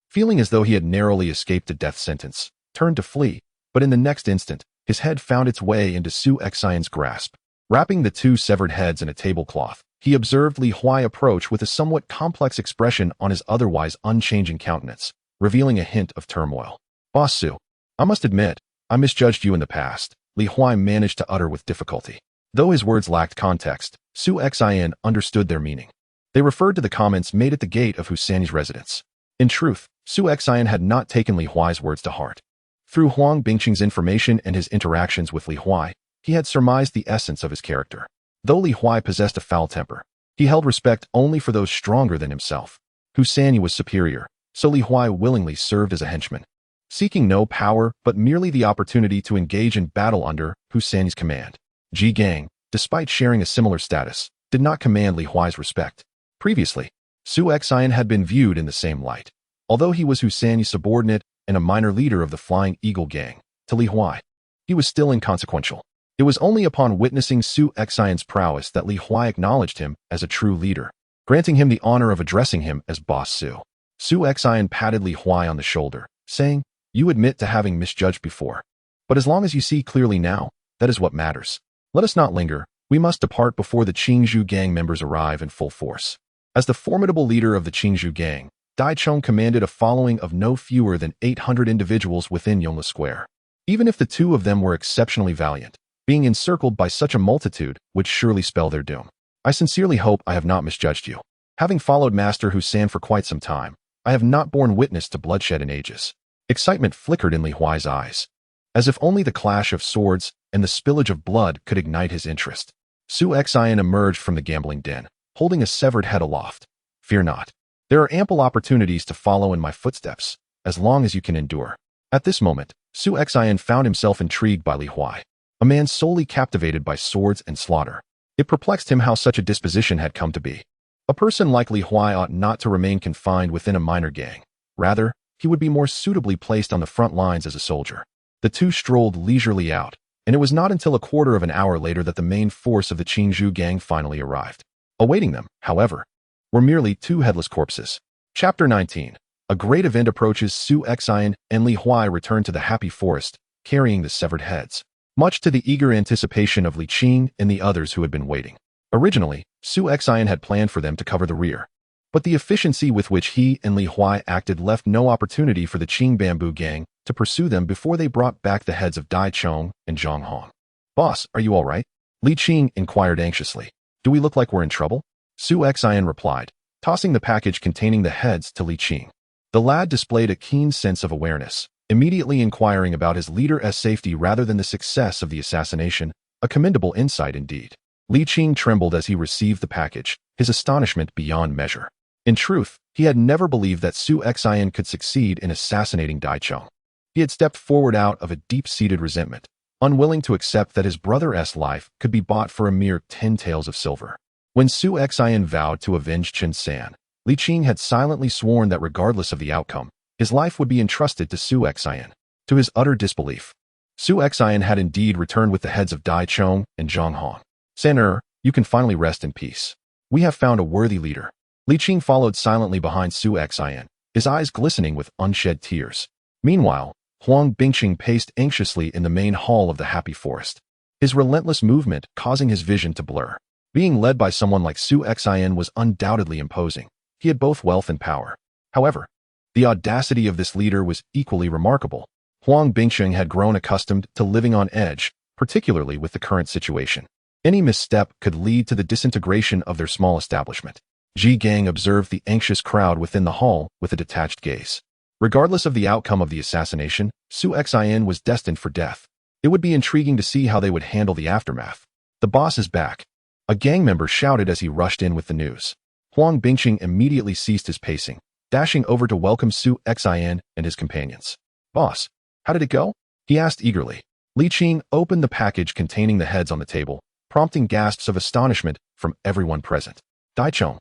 feeling as though he had narrowly escaped a death sentence, turned to flee, but in the next instant, his head found its way into Su Xin's grasp. Wrapping the two severed heads in a tablecloth, he observed Li Huai approach with a somewhat complex expression on his otherwise unchanging countenance, revealing a hint of turmoil. "Boss Su, I must admit, I misjudged you in the past," Li Huai managed to utter with difficulty. Though his words lacked context, Su Xin understood their meaning. They referred to the comments made at the gate of Husani's residence. In truth, Su Xin had not taken Li Huai's words to heart. Through Huang Bingqing's information and his interactions with Li Huai, he had surmised the essence of his character. Though Li Huai possessed a foul temper, he held respect only for those stronger than himself. Husani was superior, so Li Huai willingly served as a henchman, seeking no power but merely the opportunity to engage in battle under Husani's command. Ji Gang, despite sharing a similar status, did not command Li Huai's respect. Previously, Su Xin had been viewed in the same light. Although he was Husani's subordinate and a minor leader of the Flying Eagle Gang, to Li Huai, he was still inconsequential. It was only upon witnessing Su Xin's prowess that Li Huai acknowledged him as a true leader, granting him the honor of addressing him as Boss Su. Su Xin patted Li Huai on the shoulder, saying, "You admit to having misjudged before. But as long as you see clearly now, that is what matters. Let us not linger. We must depart before the Jianghu Gang members arrive in full force." As the formidable leader of the Jianghu Gang, Dai Chong commanded a following of no fewer than 800 individuals within Yongle Square. Even if the two of them were exceptionally valiant, Being encircled by such a multitude would surely spell their doom. I sincerely hope I have not misjudged you. Having followed Master Hussan for quite some time, I have not borne witness to bloodshed in ages. Excitement flickered in Li Huai's eyes, as if only the clash of swords and the spillage of blood could ignite his interest. Su Xian emerged from the gambling den, holding a severed head aloft. Fear not. There are ample opportunities to follow in my footsteps, as long as you can endure. At this moment, Su Xian found himself intrigued by Li Huai, a man solely captivated by swords and slaughter. It perplexed him how such a disposition had come to be. A person like Li Huai ought not to remain confined within a minor gang. Rather, he would be more suitably placed on the front lines as a soldier. The two strolled leisurely out, and it was not until a quarter of an hour later that the main force of the Jianghu gang finally arrived. Awaiting them, however, were merely two headless corpses. Chapter 19. A great event approaches. Su Xian and Li Huai return to the happy forest, carrying the severed heads, much to the eager anticipation of Li Qing and the others who had been waiting. Originally, Su Xian had planned for them to cover the rear, but the efficiency with which he and Li Huai acted left no opportunity for the Qing Bamboo gang to pursue them before they brought back the heads of Dai Chong and Zhang Hong. "Boss, are you all right?" Li Qing inquired anxiously. "Do we look like we're in trouble?" Su Xian replied, tossing the package containing the heads to Li Qing. The lad displayed a keen sense of awareness, immediately inquiring about his leader's safety rather than the success of the assassination, a commendable insight indeed. Li Qing trembled as he received the package, his astonishment beyond measure. In truth, he had never believed that Su Xian could succeed in assassinating Dai Chong. He had stepped forward out of a deep-seated resentment, unwilling to accept that his brother's life could be bought for a mere 10 taels of silver. When Su Xian vowed to avenge Chen San, Li Qing had silently sworn that regardless of the outcome, his life would be entrusted to Su Xian. To his utter disbelief, Su Xian had indeed returned with the heads of Dai Chong and Zhang Hong. "San you can finally rest in peace. We have found a worthy leader." Li Qing followed silently behind Su Xian, his eyes glistening with unshed tears. Meanwhile, Huang Bingqing paced anxiously in the main hall of the happy forest, his relentless movement causing his vision to blur. Being led by someone like Su Xian was undoubtedly imposing. He had both wealth and power. However, the audacity of this leader was equally remarkable. Huang Bingqing had grown accustomed to living on edge, particularly with the current situation. Any misstep could lead to the disintegration of their small establishment. Ji Gang observed the anxious crowd within the hall with a detached gaze. Regardless of the outcome of the assassination, Su Xian was destined for death. It would be intriguing to see how they would handle the aftermath. "The boss is back," a gang member shouted as he rushed in with the news. Huang Bingqing immediately ceased his pacing, dashing over to welcome Su Xian and his companions. "Boss, how did it go?" he asked eagerly. Li Qing opened the package containing the heads on the table, prompting gasps of astonishment from everyone present. Dai Chong,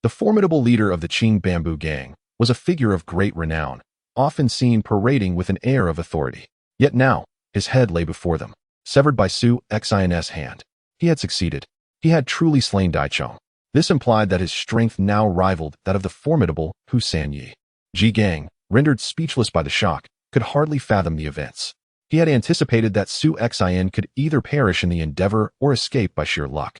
the formidable leader of the Qing Bamboo gang, was a figure of great renown, often seen parading with an air of authority. Yet now, his head lay before them, severed by Su Xian's hand. He had succeeded. He had truly slain Dai Chong. This implied that his strength now rivaled that of the formidable Hussan Yi. Ji Gang, rendered speechless by the shock, could hardly fathom the events. He had anticipated that Su Xian could either perish in the endeavor or escape by sheer luck.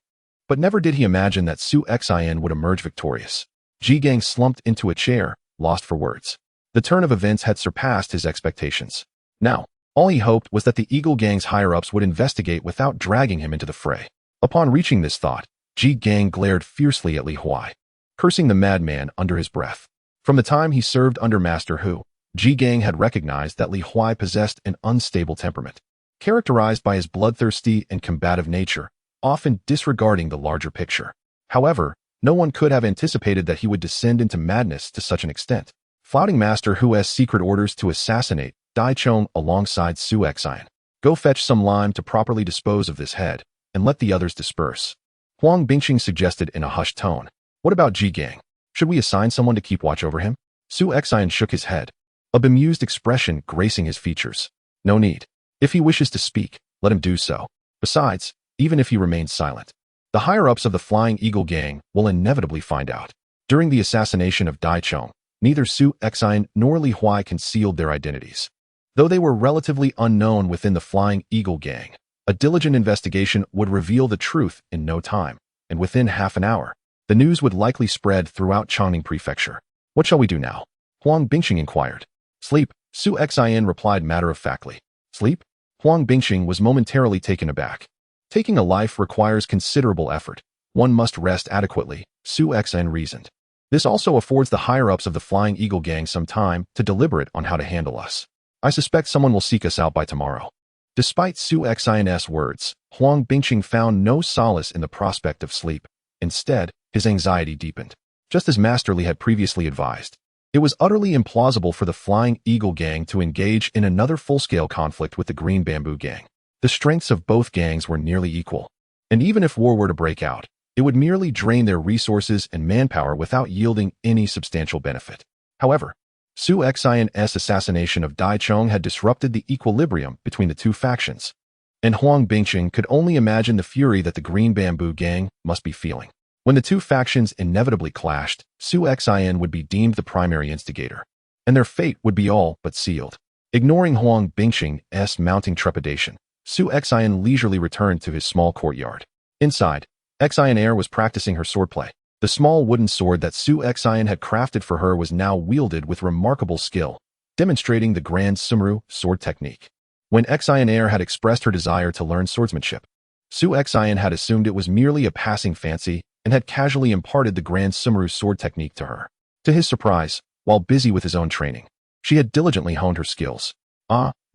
But never did he imagine that Su Xian would emerge victorious. Ji Gang slumped into a chair, lost for words. The turn of events had surpassed his expectations. Now, all he hoped was that the Eagle Gang's higher-ups would investigate without dragging him into the fray. Upon reaching this thought, Ji Gang glared fiercely at Li Huai, cursing the madman under his breath. From the time he served under Master Hu, Ji Gang had recognized that Li Huai possessed an unstable temperament, characterized by his bloodthirsty and combative nature, often disregarding the larger picture. However, no one could have anticipated that he would descend into madness to such an extent, flouting Master Hu's secret orders to assassinate Dai Chong alongside Su Xian. "Go fetch some lime to properly dispose of this head, and let the others disperse," Huang Bingqing suggested in a hushed tone. "What about Ji Gang? Should we assign someone to keep watch over him?" Su Xian shook his head, a bemused expression gracing his features. "No need. If he wishes to speak, let him do so. Besides, even if he remains silent, the higher-ups of the Flying Eagle Gang will inevitably find out." During the assassination of Dai Chong, neither Su Xian nor Li Huai concealed their identities. Though they were relatively unknown within the Flying Eagle Gang, a diligent investigation would reveal the truth in no time, and within half an hour, the news would likely spread throughout Chongning Prefecture. "What shall we do now?" Huang Bingqing inquired. "Sleep," Su Xian replied matter-of-factly. "Sleep?" Huang Bingqing was momentarily taken aback. Taking a life requires considerable effort. One must rest adequately, Su Xan reasoned. This also affords the higher-ups of the Flying Eagle gang some time to deliberate on how to handle us. I suspect someone will seek us out by tomorrow. Despite Su Xin's words, Huang Bingqing found no solace in the prospect of sleep. Instead, his anxiety deepened. Just as Master Li had previously advised, it was utterly implausible for the Flying Eagle gang to engage in another full-scale conflict with the Green Bamboo gang. The strengths of both gangs were nearly equal, and even if war were to break out, it would merely drain their resources and manpower without yielding any substantial benefit. However, Su Xin's assassination of Dai Chong had disrupted the equilibrium between the two factions, and Huang Bingqing could only imagine the fury that the Green Bamboo gang must be feeling. When the two factions inevitably clashed, Su Xin would be deemed the primary instigator, and their fate would be all but sealed. Ignoring Huang Bingqing's mounting trepidation, Su Xin leisurely returned to his small courtyard. Inside, Xin was practicing her swordplay. The small wooden sword that Su Xin had crafted for her was now wielded with remarkable skill, demonstrating the Grand Sumru sword technique. When Xin had expressed her desire to learn swordsmanship, Su Xin had assumed it was merely a passing fancy and had casually imparted the Grand Sumru sword technique to her. To his surprise, while busy with his own training, she had diligently honed her skills.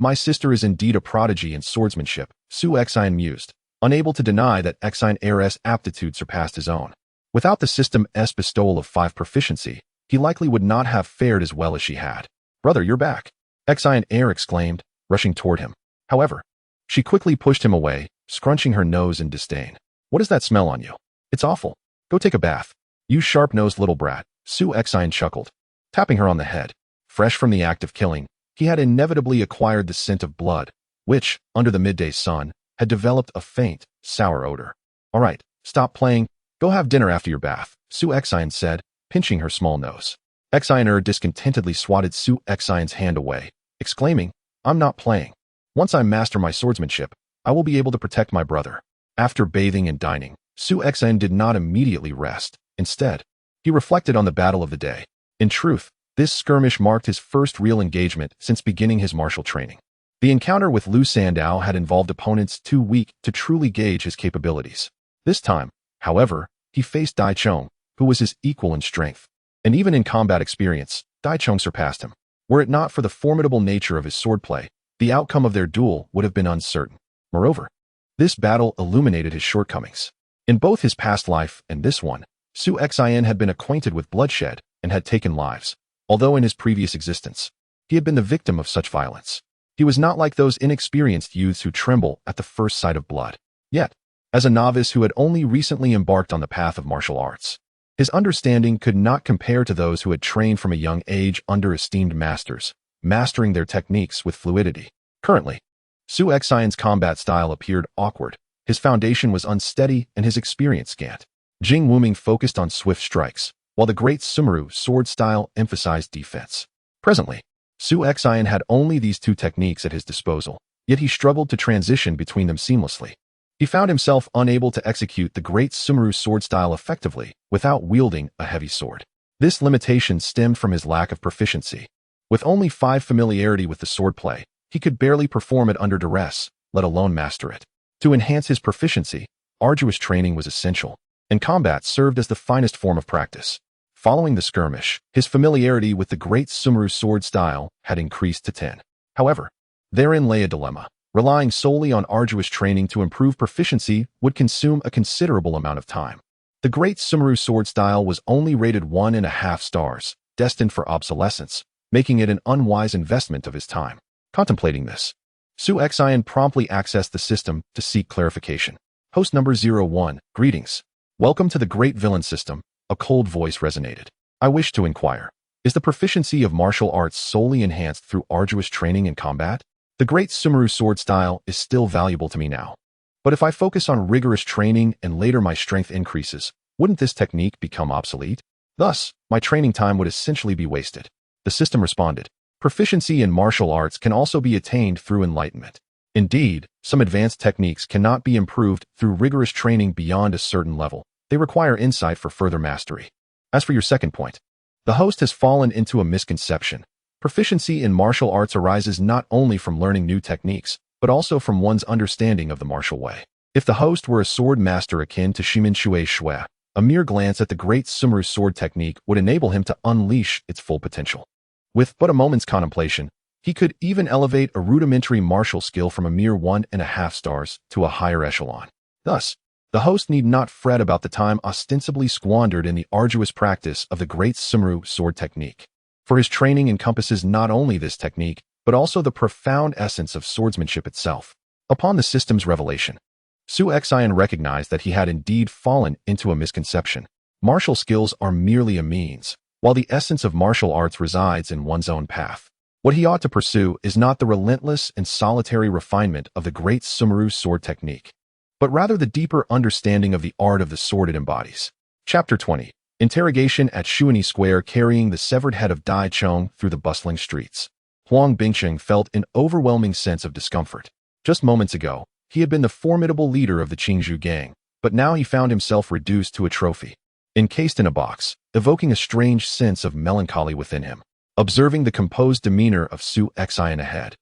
My sister is indeed a prodigy in swordsmanship, Su Xin mused, unable to deny that Xin's aptitude surpassed his own. Without the system's bestowal of 5 proficiency, he likely would not have fared as well as she had. Brother, you're back, Xin exclaimed, rushing toward him. However, she quickly pushed him away, scrunching her nose in disdain. What is that smell on you? It's awful. Go take a bath. You sharp-nosed little brat, Su Xin chuckled, tapping her on the head. Fresh from the act of killing, he had inevitably acquired the scent of blood, which, under the midday sun, had developed a faint, sour odor. All right, stop playing. Go have dinner after your bath, Su Xin said, pinching her small nose. Xin discontentedly swatted Su Xin's hand away, exclaiming, I'm not playing. Once I master my swordsmanship, I will be able to protect my brother. After bathing and dining, Su Xin did not immediately rest. Instead, he reflected on the battle of the day. In truth, this skirmish marked his first real engagement since beginning his martial training. The encounter with Lu Sandao had involved opponents too weak to truly gauge his capabilities. This time, however, he faced Dai Chong, who was his equal in strength. And even in combat experience, Dai Chong surpassed him. Were it not for the formidable nature of his swordplay, the outcome of their duel would have been uncertain. Moreover, this battle illuminated his shortcomings. In both his past life and this one, Su Xin had been acquainted with bloodshed and had taken lives, although in his previous existence, he had been the victim of such violence. He was not like those inexperienced youths who tremble at the first sight of blood. Yet, as a novice who had only recently embarked on the path of martial arts, his understanding could not compare to those who had trained from a young age under esteemed masters, mastering their techniques with fluidity. Currently, Su Xin's combat style appeared awkward, his foundation was unsteady and his experience scant. Jing Wuming focused on swift strikes, while the Great Sumru sword style emphasized defense. Presently, Su Xin had only these 2 techniques at his disposal, yet he struggled to transition between them seamlessly. He found himself unable to execute the Great Sumru sword style effectively without wielding a heavy sword. This limitation stemmed from his lack of proficiency. With only 5 familiarity with the swordplay, he could barely perform it under duress, let alone master it. To enhance his proficiency, arduous training was essential, and combat served as the finest form of practice. Following the skirmish, his familiarity with the Great Sumru sword style had increased to 10. However, therein lay a dilemma. Relying solely on arduous training to improve proficiency would consume a considerable amount of time. The Great Sumru sword style was only rated 1.5 stars, destined for obsolescence, making it an unwise investment of his time. Contemplating this, Su Xin promptly accessed the system to seek clarification. Host number 01, greetings. Welcome to the Great Villain System, a cold voice resonated. I wish to inquire, is the proficiency of martial arts solely enhanced through arduous training in combat? The Great Sumru sword style is still valuable to me now. But if I focus on rigorous training and later my strength increases, wouldn't this technique become obsolete? Thus, my training time would essentially be wasted. The system responded. Proficiency in martial arts can also be attained through enlightenment. Indeed, some advanced techniques cannot be improved through rigorous training beyond a certain level. They require insight for further mastery. As for your second point, the host has fallen into a misconception. Proficiency in martial arts arises not only from learning new techniques, but also from one's understanding of the martial way. If the host were a sword master akin to Shimin Shui Shui, a mere glance at the great Sumeru sword technique would enable him to unleash its full potential. With but a moment's contemplation, he could even elevate a rudimentary martial skill from a mere 1.5 stars to a higher echelon. Thus, the host need not fret about the time ostensibly squandered in the arduous practice of the great Sumeru sword technique, for his training encompasses not only this technique, but also the profound essence of swordsmanship itself. Upon the system's revelation, Su Xian recognized that he had indeed fallen into a misconception. Martial skills are merely a means, while the essence of martial arts resides in one's own path. What he ought to pursue is not the relentless and solitary refinement of the great Sumeru sword technique, but rather the deeper understanding of the art of the sword it embodies. Chapter 20. Interrogation at Shuani Square. Carrying the severed head of Dai Chong through the bustling streets, Huang Bingqing felt an overwhelming sense of discomfort. Just moments ago, he had been the formidable leader of the Qingzhou gang, but now he found himself reduced to a trophy, encased in a box, evoking a strange sense of melancholy within him. Observing the composed demeanor of Su Xian ahead,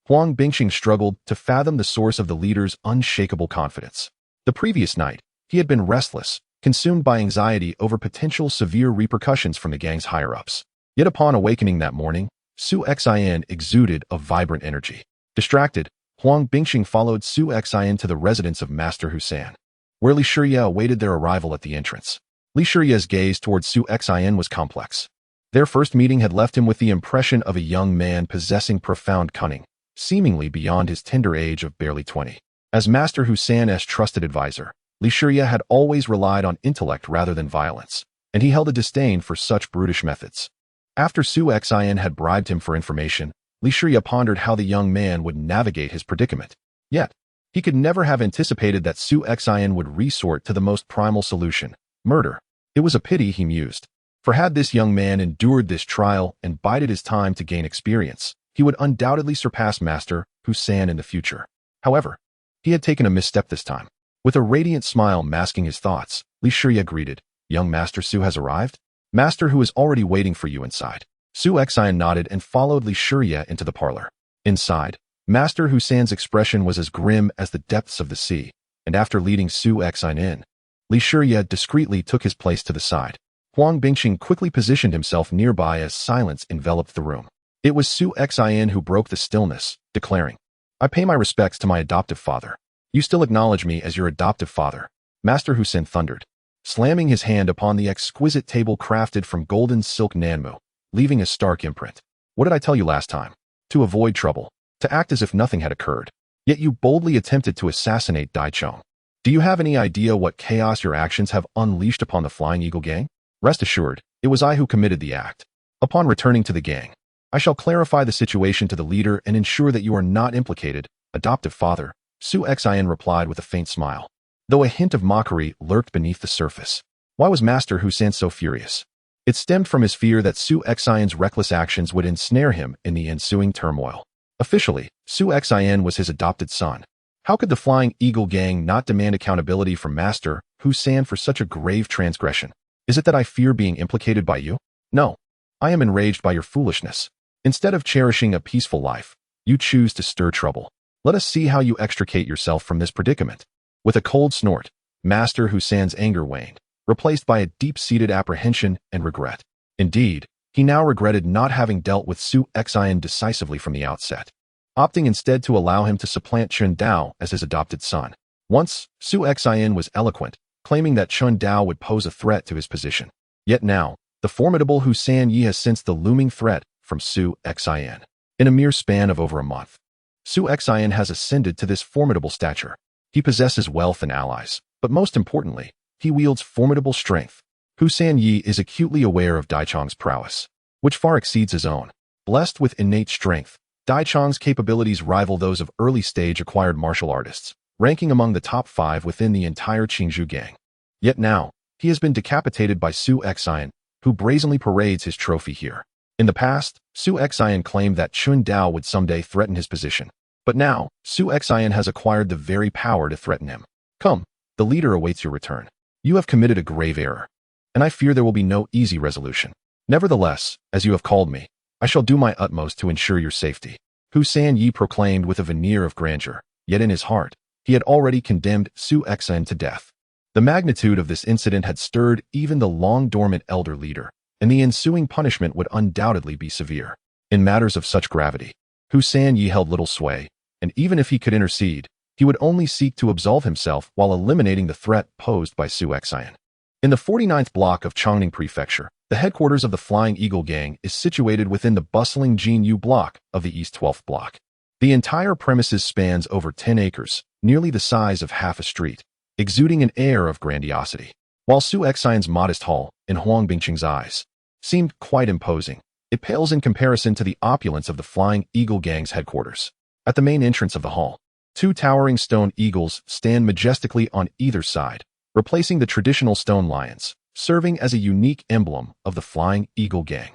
Huang Bingqing struggled to fathom the source of the leader's unshakable confidence. The previous night, he had been restless, consumed by anxiety over potential severe repercussions from the gang's higher-ups. Yet upon awakening that morning, Su Xian exuded a vibrant energy. Distracted, Huang Bingqing followed Su Xian to the residence of Master Husan, where Li Shiye awaited their arrival at the entrance. Li Shiye's gaze towards Su Xian was complex. Their first meeting had left him with the impression of a young man possessing profound cunning, seemingly beyond his tender age of barely 20. As Master Husan's trusted advisor, Li Shiye had always relied on intellect rather than violence, and he held a disdain for such brutish methods. After Su Xian had bribed him for information, Li Shiye pondered how the young man would navigate his predicament. Yet, he could never have anticipated that Su Xian would resort to the most primal solution, murder. It was a pity, he mused, for had this young man endured this trial and bided his time to gain experience, he would undoubtedly surpass Master Husan in the future. However, he had taken a misstep this time. With a radiant smile masking his thoughts, Li Shiye greeted, "Young Master Su has arrived? Master Hu is already waiting for you inside." Su Xian nodded and followed Li Shiye into the parlor. Inside, Master Husan's expression was as grim as the depths of the sea, and after leading Su Xian in, Li Shiye discreetly took his place to the side. Huang Bingqing quickly positioned himself nearby as silence enveloped the room. It was Su Xian who broke the stillness, declaring, "I pay my respects to my adoptive father." "You still acknowledge me as your adoptive father?" Master Husan thundered, slamming his hand upon the exquisite table crafted from golden silk nanmu, leaving a stark imprint. "What did I tell you last time? To avoid trouble, to act as if nothing had occurred. Yet you boldly attempted to assassinate Dai Chong. Do you have any idea what chaos your actions have unleashed upon the Flying Eagle gang? Rest assured, it was I who committed the act. Upon returning to the gang, I shall clarify the situation to the leader and ensure that you are not implicated." "Adoptive father," Su Xian replied with a faint smile, though a hint of mockery lurked beneath the surface. Why was Master Husan so furious? It stemmed from his fear that Su Xian's reckless actions would ensnare him in the ensuing turmoil. Officially, Su Xian was his adopted son. How could the Flying Eagle gang not demand accountability from Master Husan for such a grave transgression? "Is it that I fear being implicated by you? No. I am enraged by your foolishness. Instead of cherishing a peaceful life, you choose to stir trouble. Let us see how you extricate yourself from this predicament." With a cold snort, Master Husan's anger waned, replaced by a deep-seated apprehension and regret. Indeed, he now regretted not having dealt with Su Xian decisively from the outset, opting instead to allow him to supplant Chun Dao as his adopted son. Once, Su Xian was eloquent, claiming that Chun Dao would pose a threat to his position. Yet now, the formidable Husan Yi has sensed the looming threat from Su Xian. In a mere span of over a month, Su Xian has ascended to this formidable stature. He possesses wealth and allies, but most importantly, he wields formidable strength. Husan Yi is acutely aware of Dai Chong's prowess, which far exceeds his own. Blessed with innate strength, Dai Chong's capabilities rival those of early-stage acquired martial artists, ranking among the top 5 within the entire Qingzhou gang. Yet now, he has been decapitated by Su Xian, who brazenly parades his trophy here. In the past, Su Xian claimed that Chun Dao would someday threaten his position. But now, Su Xian has acquired the very power to threaten him. "Come, the leader awaits your return. You have committed a grave error, and I fear there will be no easy resolution. Nevertheless, as you have called me, I shall do my utmost to ensure your safety." Husan Yi proclaimed with a veneer of grandeur, yet in his heart, he had already condemned Su Exine to death. The magnitude of this incident had stirred even the long-dormant elder leader, and the ensuing punishment would undoubtedly be severe. In matters of such gravity, Hu Sanyi held little sway, and even if he could intercede, he would only seek to absolve himself while eliminating the threat posed by Su Exine. In the 49th block of Chongning Prefecture, the headquarters of the Flying Eagle Gang is situated within the bustling Jianghu block of the East 12th block. The entire premises spans over 10 acres, nearly the size of half a street, exuding an air of grandiosity. While Su Exine's modest hall, in Huang Bingqing's eyes, seemed quite imposing, it pales in comparison to the opulence of the Flying Eagle Gang's headquarters. At the main entrance of the hall, 2 towering stone eagles stand majestically on either side, replacing the traditional stone lions, serving as a unique emblem of the Flying Eagle Gang.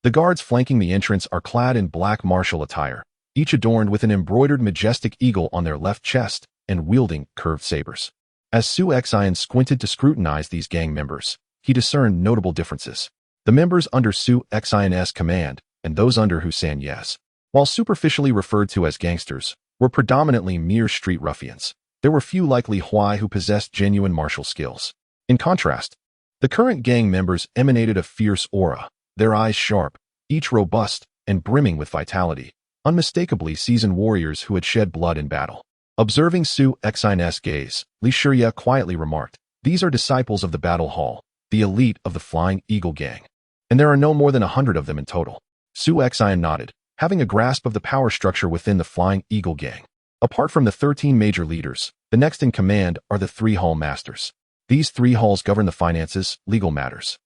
The guards flanking the entrance are clad in black martial attire, each adorned with an embroidered majestic eagle on their left chest and wielding curved sabers. As Su Exine squinted to scrutinize these gang members, he discerned notable differences. The members under Su Exine's command and those under Hu Sanyi's, while superficially referred to as gangsters, were predominantly mere street ruffians. There were few like Li Huai who possessed genuine martial skills. In contrast, the current gang members emanated a fierce aura, their eyes sharp, each robust and brimming with vitality, unmistakably seasoned warriors who had shed blood in battle. Observing Su Exine's gaze, Li Shiya quietly remarked, "These are disciples of the Battle Hall, the elite of the Flying Eagle Gang. And there are no more than 100 of them in total." Su Exine nodded, having a grasp of the power structure within the Flying Eagle Gang. Apart from the 13 major leaders, the next in command are the 3 hall masters. These 3 halls govern the finances, legal matters,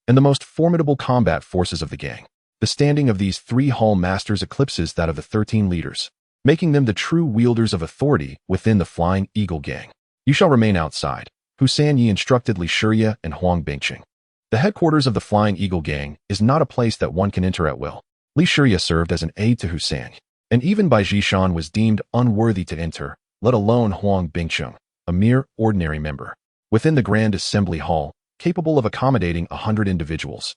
and the most formidable combat forces of the gang. The standing of these 3 hall masters eclipses that of the 13 leaders, making them the true wielders of authority within the Flying Eagle Gang. "You shall remain outside," Hu Sanyi instructed Li Shiya and Huang Bingqing. The headquarters of the Flying Eagle Gang is not a place that one can enter at will. Li Shiya served as an aide to Hu Sanyi, and even Bai Jishan was deemed unworthy to enter, let alone Huang Bingqing, a mere ordinary member. Within the Grand Assembly Hall, capable of accommodating 100 individuals,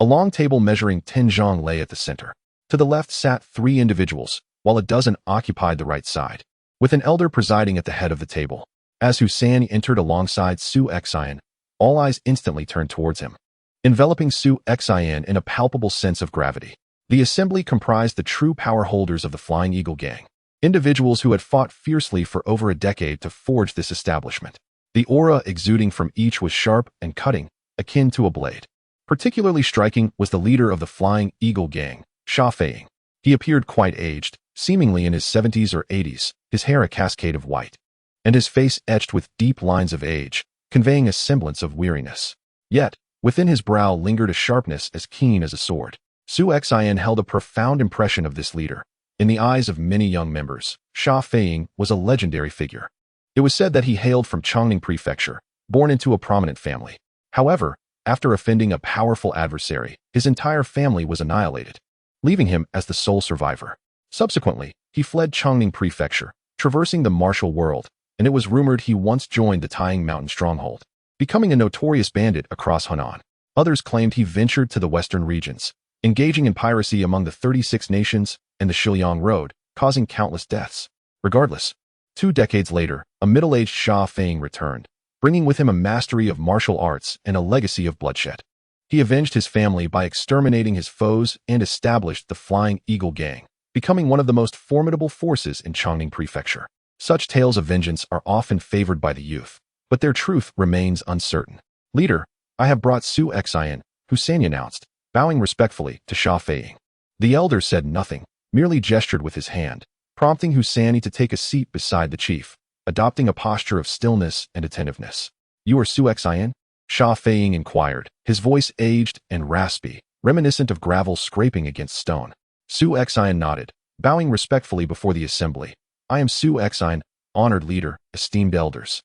a long table measuring 10 zhang lay at the center. To the left sat 3 individuals, while a dozen occupied the right side, with an elder presiding at the head of the table. As Hu Sanyi entered alongside Su Exine, all eyes instantly turned towards him, enveloping Su Exine in a palpable sense of gravity. The assembly comprised the true power holders of the Flying Eagle Gang, individuals who had fought fiercely for over a decade to forge this establishment. The aura exuding from each was sharp and cutting, akin to a blade. Particularly striking was the leader of the Flying Eagle Gang, Sha Feiying. He appeared quite aged, seemingly in his 70s or 80s, his hair a cascade of white, and his face etched with deep lines of age, conveying a semblance of weariness. Yet, within his brow lingered a sharpness as keen as a sword. Su Exine held a profound impression of this leader. In the eyes of many young members, Sha Feiying was a legendary figure. It was said that he hailed from Chongning Prefecture, born into a prominent family. However, after offending a powerful adversary, his entire family was annihilated, leaving him as the sole survivor. Subsequently, he fled Chongning Prefecture, traversing the martial world, and it was rumored he once joined the Taiying Mountain stronghold, becoming a notorious bandit across Hunan. Others claimed he ventured to the western regions, engaging in piracy among the 36 nations and the Shiliang Road, causing countless deaths. Regardless, 2 decades later, a middle-aged Sha Feiying returned, bringing with him a mastery of martial arts and a legacy of bloodshed. He avenged his family by exterminating his foes and established the Flying Eagle Gang, becoming one of the most formidable forces in Chongning Prefecture. Such tales of vengeance are often favored by the youth, but their truth remains uncertain. "Leader, I have brought Su Exine," Hu Sanyi announced, bowing respectfully to Sha Feiying. The elder said nothing, merely gestured with his hand, prompting Hu Sanyi to take a seat beside the chief, adopting a posture of stillness and attentiveness. "You are Su Exine?" Sha Feiying inquired, his voice aged and raspy, reminiscent of gravel scraping against stone. Su Exine nodded, bowing respectfully before the assembly. "I am Su Exine, honored leader, esteemed elders."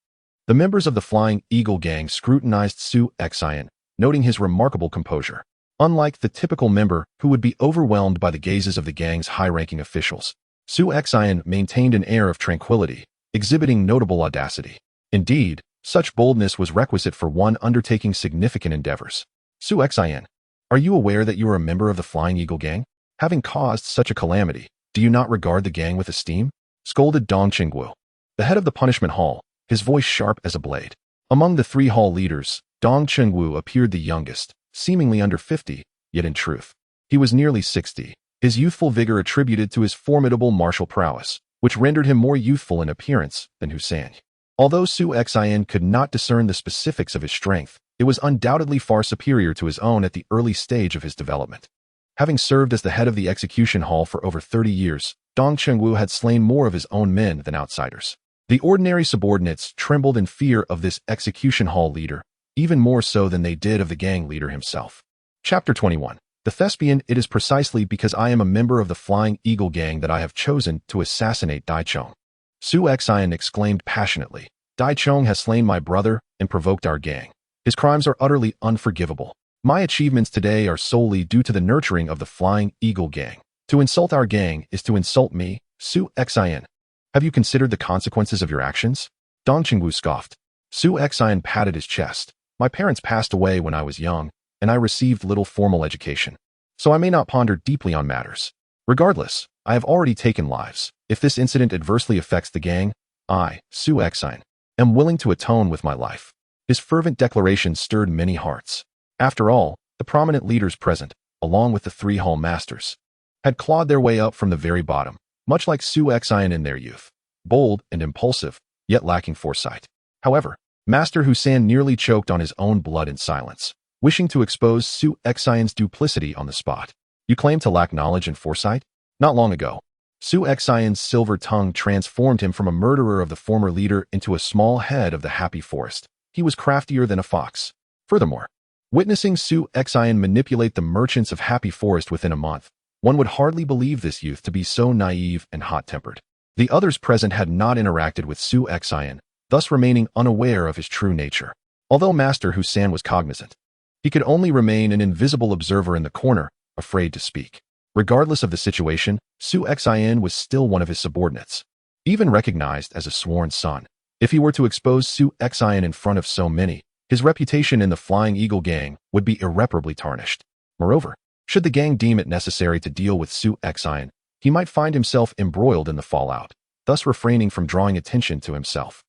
The members of the Flying Eagle Gang scrutinized Su Exine, noting his remarkable composure. Unlike the typical member who would be overwhelmed by the gazes of the gang's high-ranking officials, Su Exine maintained an air of tranquility, exhibiting notable audacity. Indeed, such boldness was requisite for one undertaking significant endeavors. "Su Exine, are you aware that you are a member of the Flying Eagle Gang? Having caused such a calamity, do you not regard the gang with esteem?" scolded Dong Qingguo. the head of the punishment hall, his voice sharp as a blade. Among the 3 hall leaders, Dong Chengwu appeared the youngest, seemingly under 50, yet in truth, he was nearly 60, his youthful vigor attributed to his formidable martial prowess, which rendered him more youthful in appearance than Hussein. Although Su Xian could not discern the specifics of his strength, it was undoubtedly far superior to his own at the early stage of his development. Having served as the head of the execution hall for over 30 years, Dong Chengwu had slain more of his own men than outsiders. The ordinary subordinates trembled in fear of this execution hall leader, even more so than they did of the gang leader himself. Chapter 21. The Thespian. It is precisely because I am a member of the Flying Eagle gang that I have chosen to assassinate Dai Chong. Su Xian exclaimed passionately. Dai Chong has slain my brother and provoked our gang. His crimes are utterly unforgivable. My achievements today are solely due to the nurturing of the Flying Eagle gang. To insult our gang is to insult me, Su Xian. Have you considered the consequences of your actions? Dong Chengwu scoffed. Su Xian patted his chest. My parents passed away when I was young, and I received little formal education, so I may not ponder deeply on matters. Regardless, I have already taken lives. If this incident adversely affects the gang, I, Su Xian, am willing to atone with my life. His fervent declaration stirred many hearts. After all, the prominent leaders present, along with the 3 hall masters, had clawed their way up from the very bottom, much like Su Xian in their youth, bold and impulsive, yet lacking foresight. However, Master Hussein nearly choked on his own blood in silence, wishing to expose Su Xian's duplicity on the spot. You claim to lack knowledge and foresight? Not long ago, Su Xian's silver tongue transformed him from a murderer of the former leader into a small head of the happy forest. He was craftier than a fox. Furthermore, witnessing Su Xian manipulate the merchants of Happy Forest within a month, one would hardly believe this youth to be so naive and hot-tempered. The others present had not interacted with Su Xian, thus remaining unaware of his true nature. Although Master Hussein was cognizant, he could only remain an invisible observer in the corner, afraid to speak. Regardless of the situation, Su Xian was still one of his subordinates, even recognized as a sworn son. If he were to expose Su Xian in front of so many, his reputation in the Flying Eagle gang would be irreparably tarnished. Moreover, should the gang deem it necessary to deal with Su Xian, he might find himself embroiled in the fallout, thus refraining from drawing attention to himself.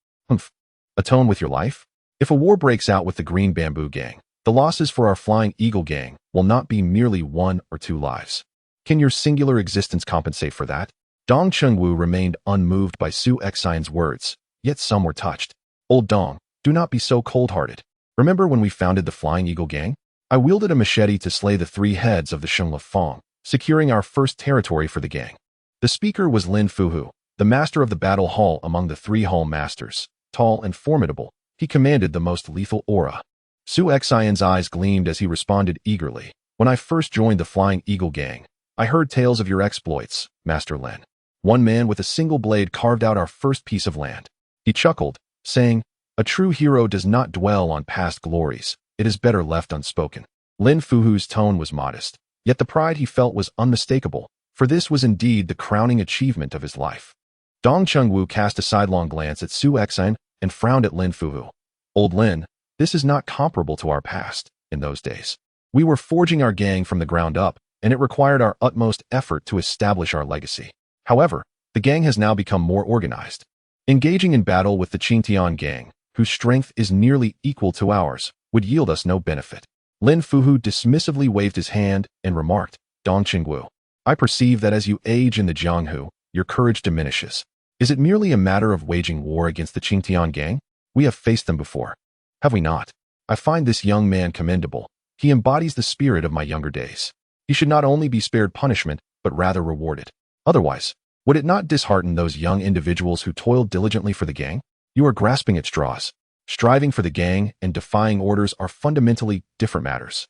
Atone with your life? If a war breaks out with the Green Bamboo gang, the losses for our Flying Eagle gang will not be merely 1 or 2 lives. Can your singular existence compensate for that? Dong Chengwu remained unmoved by Su Xian's words, yet some were touched. Old Dong, do not be so cold-hearted. Remember when we founded the Flying Eagle gang? I wielded a machete to slay the 3 heads of the Shengla Fong, securing our first territory for the gang. The speaker was Lin Fuhu, the master of the battle hall among the 3 hall masters. Tall and formidable, he commanded the most lethal aura. Su Xian's eyes gleamed as he responded eagerly. When I first joined the Flying Eagle gang, I heard tales of your exploits, Master Lin. One man with a single blade carved out our first piece of land. He chuckled, saying, a true hero does not dwell on past glories. It is better left unspoken. Lin Fuhu's tone was modest, yet the pride he felt was unmistakable, for this was indeed the crowning achievement of his life. Dong Chengwu cast a sidelong glance at Su Xian and frowned at Lin Fuhu. Old Lin, this is not comparable to our past. In those days, we were forging our gang from the ground up, and it required our utmost effort to establish our legacy. However, the gang has now become more organized. Engaging in battle with the Qingtian gang, whose strength is nearly equal to ours, would yield us no benefit. Lin Fuhu dismissively waved his hand and remarked, Dong Chengwu, I perceive that as you age in the Jianghu, your courage diminishes. Is it merely a matter of waging war against the Qingtian gang? We have faced them before, have we not? I find this young man commendable. He embodies the spirit of my younger days. He should not only be spared punishment, but rather rewarded. Otherwise, would it not dishearten those young individuals who toiled diligently for the gang? You are grasping at straws. Striving for the gang and defying orders are fundamentally different matters.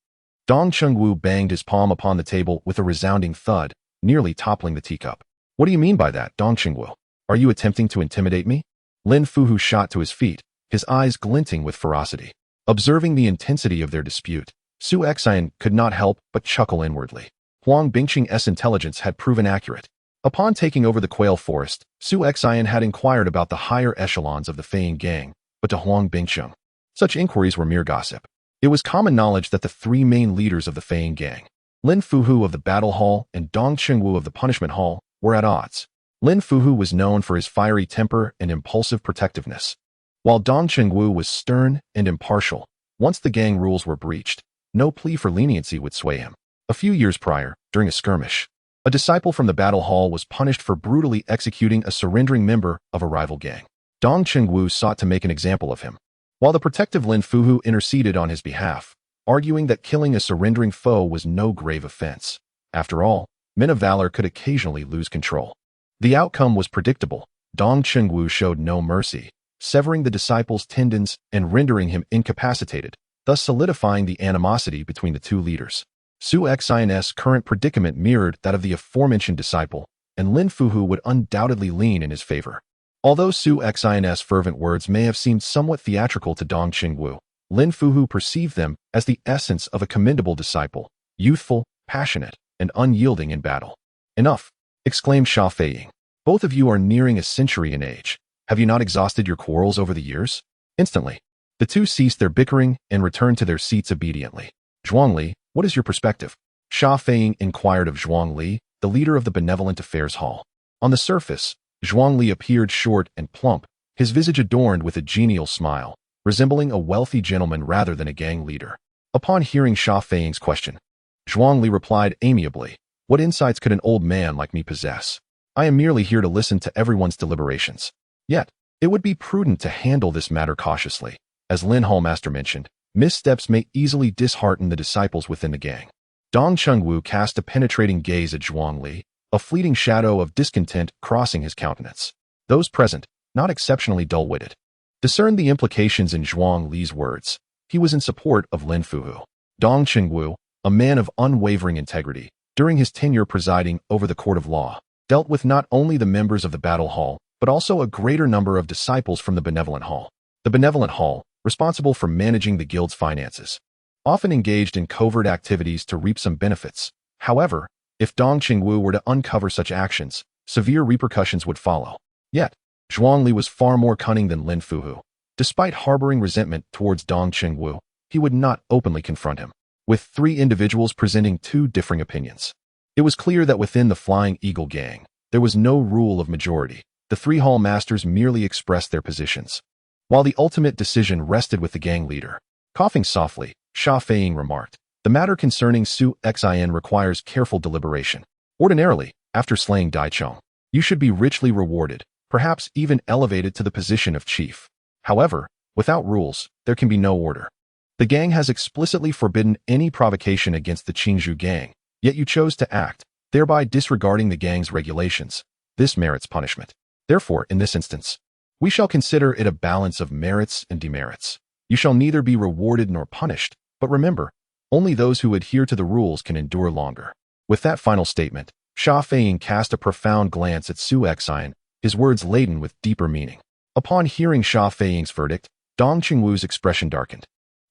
Dong Chengwu banged his palm upon the table with a resounding thud, nearly toppling the teacup. What do you mean by that, Dong Chengwu? Are you attempting to intimidate me? Lin Fuhu shot to his feet, his eyes glinting with ferocity. Observing the intensity of their dispute, Su Xian could not help but chuckle inwardly. Huang Bingqing's intelligence had proven accurate. Upon taking over the Quail Forest, Su Xian had inquired about the higher echelons of the Feiyin gang, but to Huang Bingqing, such inquiries were mere gossip. It was common knowledge that the 3 main leaders of the Feiyin gang, Lin Fuhu of the Battle Hall and Dong Chengwu of the Punishment Hall, were at odds. Lin Fuhu was known for his fiery temper and impulsive protectiveness, while Dong Chengwu was stern and impartial. Once the gang rules were breached, no plea for leniency would sway him. A few years prior, during a skirmish, a disciple from the battle hall was punished for brutally executing a surrendering member of a rival gang. Dong Chengwu sought to make an example of him, while the protective Lin Fuhu interceded on his behalf, arguing that killing a surrendering foe was no grave offense. After all, men of valor could occasionally lose control. The outcome was predictable. Dong Chengwu showed no mercy, severing the disciple's tendons and rendering him incapacitated, thus solidifying the animosity between the two leaders. Su Xin's current predicament mirrored that of the aforementioned disciple, and Lin Fuhu would undoubtedly lean in his favor. Although Su Xin's fervent words may have seemed somewhat theatrical to Dong Chengwu, Lin Fuhu perceived them as the essence of a commendable disciple, youthful, passionate, and unyielding in battle. "Enough," exclaimed Sha Feiying. "Both of you are nearing a century in age. Have you not exhausted your quarrels over the years?" Instantly, the two ceased their bickering and returned to their seats obediently. "Zhuangli, what is your perspective?" Sha Feiying inquired of Zhuangli, the leader of the Benevolent Affairs Hall. On the surface, Zhuangli appeared short and plump, his visage adorned with a genial smile, resembling a wealthy gentleman rather than a gang leader. Upon hearing Sha Feiying's question, Zhuangli replied amiably, "What insights could an old man like me possess? I am merely here to listen to everyone's deliberations. Yet, it would be prudent to handle this matter cautiously. As Lin Hallmaster mentioned, missteps may easily dishearten the disciples within the gang." Dong Chengwu cast a penetrating gaze at Zhuangli, a fleeting shadow of discontent crossing his countenance. Those present, not exceptionally dull-witted, discerned the implications in Zhuangli's words. He was in support of Lin Fuhu. Dong Chengwu, a man of unwavering integrity, during his tenure presiding over the court of law, dealt with not only the members of the battle hall, but also a greater number of disciples from the Benevolent Hall. The Benevolent Hall, responsible for managing the guild's finances, often engaged in covert activities to reap some benefits. However, if Dong Chengwu were to uncover such actions, severe repercussions would follow. Yet, Zhuangli was far more cunning than Lin Fuhu. Despite harboring resentment towards Dong Chengwu, he would not openly confront him. With three individuals presenting two differing opinions, it was clear that within the Flying Eagle gang, there was no rule of majority. The three hall masters merely expressed their positions, while the ultimate decision rested with the gang leader. Coughing softly, Sha Feiying remarked, "The matter concerning Su Xin requires careful deliberation. Ordinarily, after slaying Daichong, you should be richly rewarded, perhaps even elevated to the position of chief. However, without rules, there can be no order. The gang has explicitly forbidden any provocation against the Qingzhou gang, yet you chose to act, thereby disregarding the gang's regulations. This merits punishment. Therefore, in this instance, we shall consider it a balance of merits and demerits. You shall neither be rewarded nor punished, but remember, only those who adhere to the rules can endure longer." With that final statement, Sha Feiying cast a profound glance at Su Xin, his words laden with deeper meaning. Upon hearing Sha Feiying's verdict, Dong Chengwu's expression darkened.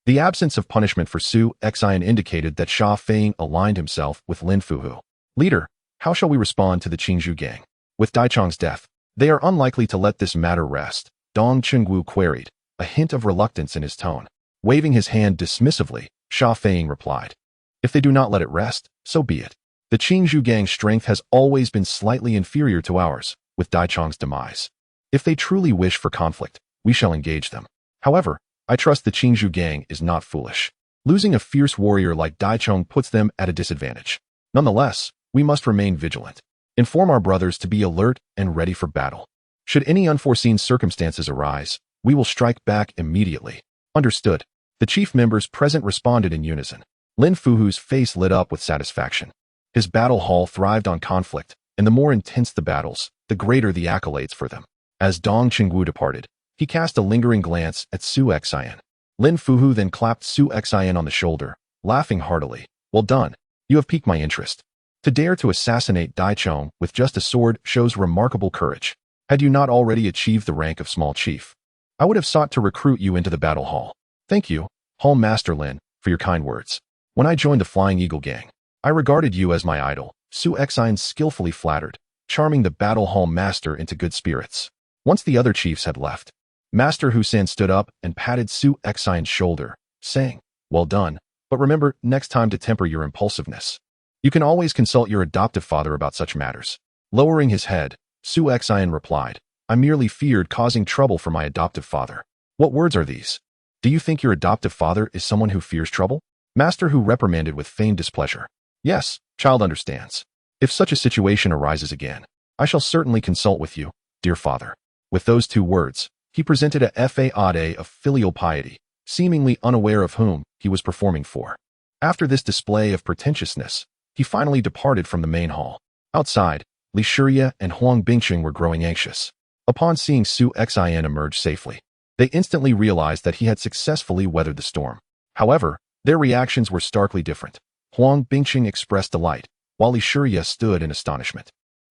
The absence of punishment for Su Xin indicated that Sha Feiying aligned himself with Lin Fuhu. "Leader, how shall we respond to the Qingzhou gang? With Daichong's death, they are unlikely to let this matter rest," Dong Chengwu queried, a hint of reluctance in his tone. Waving his hand dismissively, Sha Feiying replied, "If they do not let it rest, so be it. The Qingzhou gang's strength has always been slightly inferior to ours, with Daichong's demise. If they truly wish for conflict, we shall engage them. However, I trust the Qingzhou gang is not foolish. Losing a fierce warrior like Daichong puts them at a disadvantage. Nonetheless, we must remain vigilant. Inform our brothers to be alert and ready for battle. Should any unforeseen circumstances arise, we will strike back immediately." "Understood." The chief members present responded in unison. Lin Fuhu's face lit up with satisfaction. His battle hall thrived on conflict, and the more intense the battles, the greater the accolades for them. As Dong Chengwu departed, he cast a lingering glance at Su Xin. Lin Fuhu then clapped Su Xin on the shoulder, laughing heartily. "Well done. You have piqued my interest. To dare to assassinate Daichong with just a sword shows remarkable courage. Had you not already achieved the rank of small chief, I would have sought to recruit you into the battle hall. Thank you, Hall Master Lin, for your kind words. When I joined the Flying Eagle gang, I regarded you as my idol." Su Xin skillfully flattered, charming the battle hall master into good spirits. Once the other chiefs had left, Master Husan stood up and patted Su Xin's shoulder, saying, "Well done, but remember next time to temper your impulsiveness. You can always consult your adoptive father about such matters." Lowering his head, Su Xian replied, I merely feared causing trouble for my adoptive father. What words are these? Do you think your adoptive father is someone who fears trouble? Master Hu reprimanded with feigned displeasure. Yes, child understands. If such a situation arises again, I shall certainly consult with you, dear father. With those two words, he presented a facade of filial piety, seemingly unaware of whom he was performing for. After this display of pretentiousness, he finally departed from the main hall. Outside, Li Shiya and Huang Bingqing were growing anxious. Upon seeing Su Xian emerge safely, they instantly realized that he had successfully weathered the storm. However, their reactions were starkly different. Huang Bingqing expressed delight, while Li Shiya stood in astonishment.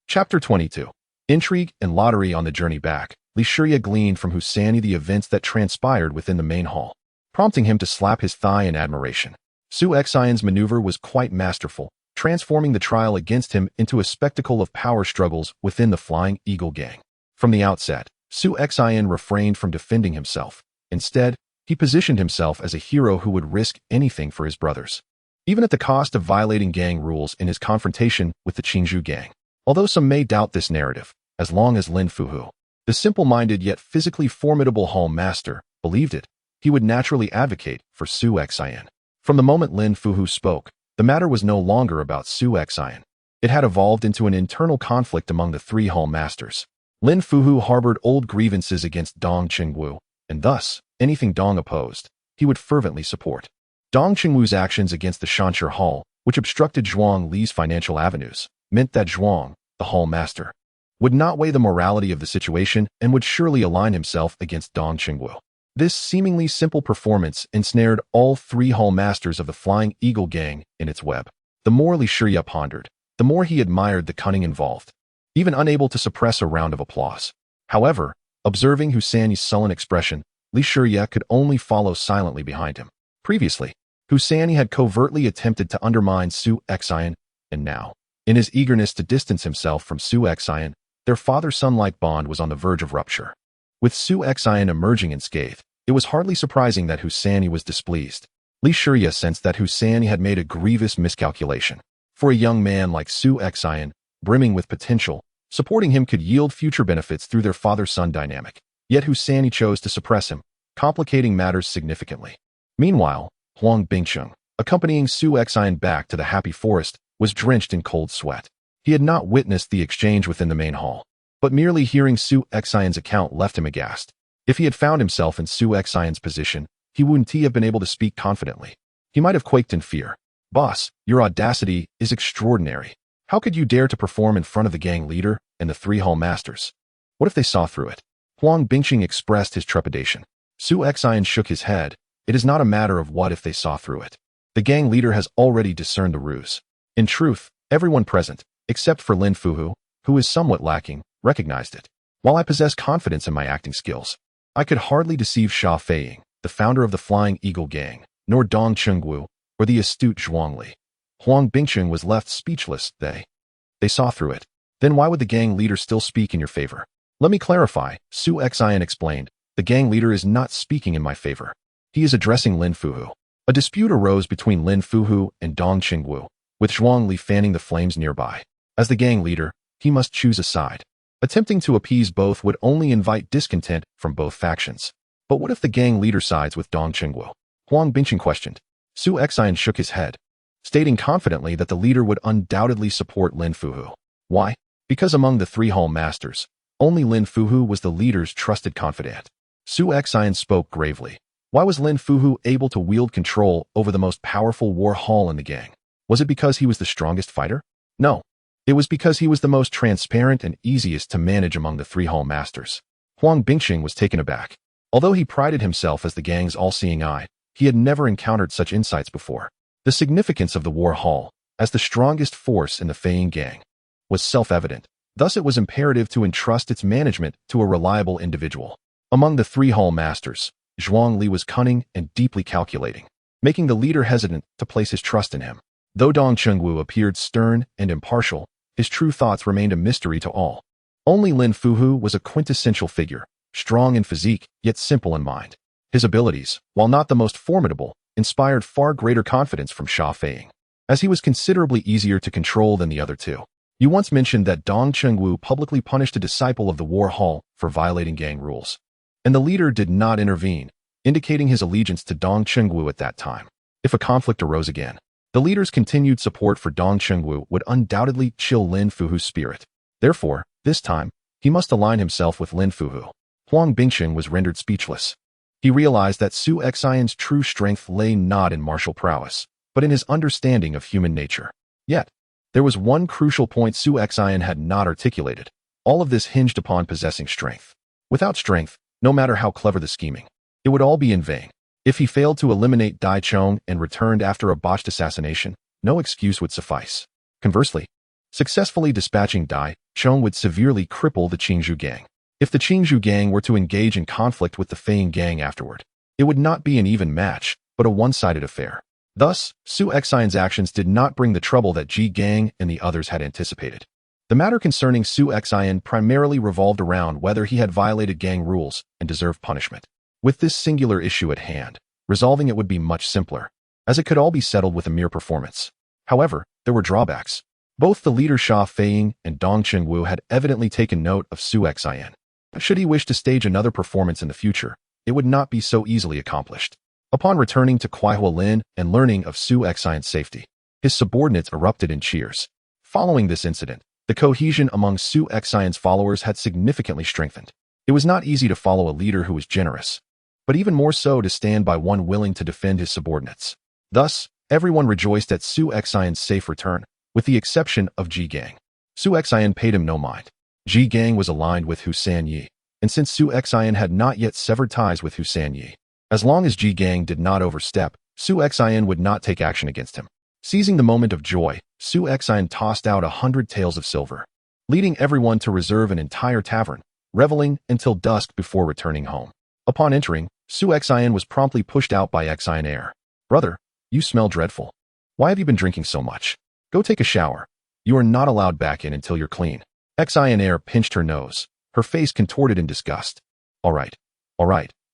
Chapter 22. Intrigue and lottery. On the journey back, Li Shiya gleaned from Husani the events that transpired within the main hall, prompting him to slap his thigh in admiration. Su Xian's maneuver was quite masterful, transforming the trial against him into a spectacle of power struggles within the Flying Eagle gang. From the outset, Su Xian refrained from defending himself. Instead, he positioned himself as a hero who would risk anything for his brothers, even at the cost of violating gang rules in his confrontation with the Jianghu gang. Although some may doubt this narrative, as long as Lin Fuhu, the simple-minded yet physically formidable hall master, believed it, he would naturally advocate for Su Xian. From the moment Lin Fuhu spoke, the matter was no longer about Su Xian. It had evolved into an internal conflict among the three hall masters. Lin Fuhu harbored old grievances against Dong Qingwu, and thus, anything Dong opposed, he would fervently support. Dong Qingwu's actions against the Shanshi Hall, which obstructed Zhuang Li's financial avenues, meant that Zhuang, the hall master, would not weigh the morality of the situation and would surely align himself against Dong Qingwu. This seemingly simple performance ensnared all three hall masters of the Flying Eagle gang in its web. The more Li Shiya pondered, the more he admired the cunning involved, even unable to suppress a round of applause. However, observing Husani's sullen expression, Li Shiya could only follow silently behind him. Previously, Husani had covertly attempted to undermine Su Xian, and now, in his eagerness to distance himself from Su Xian, their father-son-like bond was on the verge of rupture. With Su Xian emerging unscathed, it was hardly surprising that Husani was displeased. Li Shiya sensed that Husani had made a grievous miscalculation. For a young man like Su Xian, brimming with potential, supporting him could yield future benefits through their father-son dynamic. Yet Husani chose to suppress him, complicating matters significantly. Meanwhile, Huang Bingqing, accompanying Su Xian back to the Happy Forest, was drenched in cold sweat. He had not witnessed the exchange within the main hall, but merely hearing Su Xian's account left him aghast. If he had found himself in Su Xian's position, he wouldn't have been able to speak confidently. He might have quaked in fear. Boss, your audacity is extraordinary. How could you dare to perform in front of the gang leader and the three hall masters? What if they saw through it? Huang Bingqing expressed his trepidation. Su Xian shook his head. It is not a matter of what if they saw through it. The gang leader has already discerned the ruse. In truth, everyone present, except for Lin Fuhu, who is somewhat lacking, recognized it. While I possess confidence in my acting skills, I could hardly deceive Sha Feiying, the founder of the Flying Eagle gang, nor Dong Qingwu, or the astute Zhuang Li. Huang Bingqing was left speechless. They saw through it. Then why would the gang leader still speak in your favor? Let me clarify, Su Xian explained. The gang leader is not speaking in my favor. He is addressing Lin Fuhu. A dispute arose between Lin Fuhu and Dong Qingwu, with Zhuang Li fanning the flames nearby. As the gang leader, he must choose a side. Attempting to appease both would only invite discontent from both factions. But what if the gang leader sides with Dong Qingwu? Huang Bingqing questioned. Su Xian shook his head, stating confidently that the leader would undoubtedly support Lin Fuhu. Why? Because among the three hall masters, only Lin Fuhu was the leader's trusted confidant. Su Xian spoke gravely. Why was Lin Fuhu able to wield control over the most powerful war hall in the gang? Was it because he was the strongest fighter? No. It was because he was the most transparent and easiest to manage among the three hall masters. Huang Bingqing was taken aback. Although he prided himself as the gang's all-seeing eye, he had never encountered such insights before. The significance of the war hall, as the strongest force in the Feiying gang, was self-evident. Thus it was imperative to entrust its management to a reliable individual. Among the three hall masters, Zhuang Li was cunning and deeply calculating, making the leader hesitant to place his trust in him. Though Dong Qingwu appeared stern and impartial, his true thoughts remained a mystery to all. Only Lin Fuhu was a quintessential figure, strong in physique, yet simple in mind. His abilities, while not the most formidable, inspired far greater confidence from Sha Feiying, as he was considerably easier to control than the other two. You once mentioned that Dong Chengwu publicly punished a disciple of the War Hall for violating gang rules, and the leader did not intervene, indicating his allegiance to Dong Chengwu at that time. If a conflict arose again, the leader's continued support for Dong Chengwu would undoubtedly chill Lin Fuhu's spirit. Therefore, this time, he must align himself with Lin Fuhu. Huang Bingsheng was rendered speechless. He realized that Su Xian's true strength lay not in martial prowess, but in his understanding of human nature. Yet, there was one crucial point Su Xian had not articulated. All of this hinged upon possessing strength. Without strength, no matter how clever the scheming, it would all be in vain. If he failed to eliminate Dai Chong and returned after a botched assassination, no excuse would suffice. Conversely, successfully dispatching Dai Chong would severely cripple the Qingzhou gang. If the Qingzhou gang were to engage in conflict with the Feiying gang afterward, it would not be an even match, but a one-sided affair. Thus, Su Xian's actions did not bring the trouble that Ji Gang and the others had anticipated. The matter concerning Su Xian primarily revolved around whether he had violated gang rules and deserved punishment. With this singular issue at hand, resolving it would be much simpler, as it could all be settled with a mere performance. However, there were drawbacks. Both the leader Sha Feiying and Dong Chengwu had evidently taken note of Su Xian. Should he wish to stage another performance in the future, it would not be so easily accomplished. Upon returning to Kuaihua Lin and learning of Su Xian's safety, his subordinates erupted in cheers. Following this incident, the cohesion among Su Xian's followers had significantly strengthened. It was not easy to follow a leader who was generous, but even more so to stand by one willing to defend his subordinates. Thus, everyone rejoiced at Su Xian's safe return, with the exception of Ji Gang. Su Xian paid him no mind. Ji Gang was aligned with Hu Sanyi, and since Su Xian had not yet severed ties with Hu Sanyi, as long as Ji Gang did not overstep, Su Xian would not take action against him. Seizing the moment of joy, Su Xian tossed out 100 taels of silver, leading everyone to reserve an entire tavern, reveling until dusk before returning home. Upon entering, Su Xian was promptly pushed out by Xian Air. "Brother, you smell dreadful. Why have you been drinking so much? Go take a shower. You are not allowed back in until you're clean." Xian Air pinched her nose, her face contorted in disgust. All right,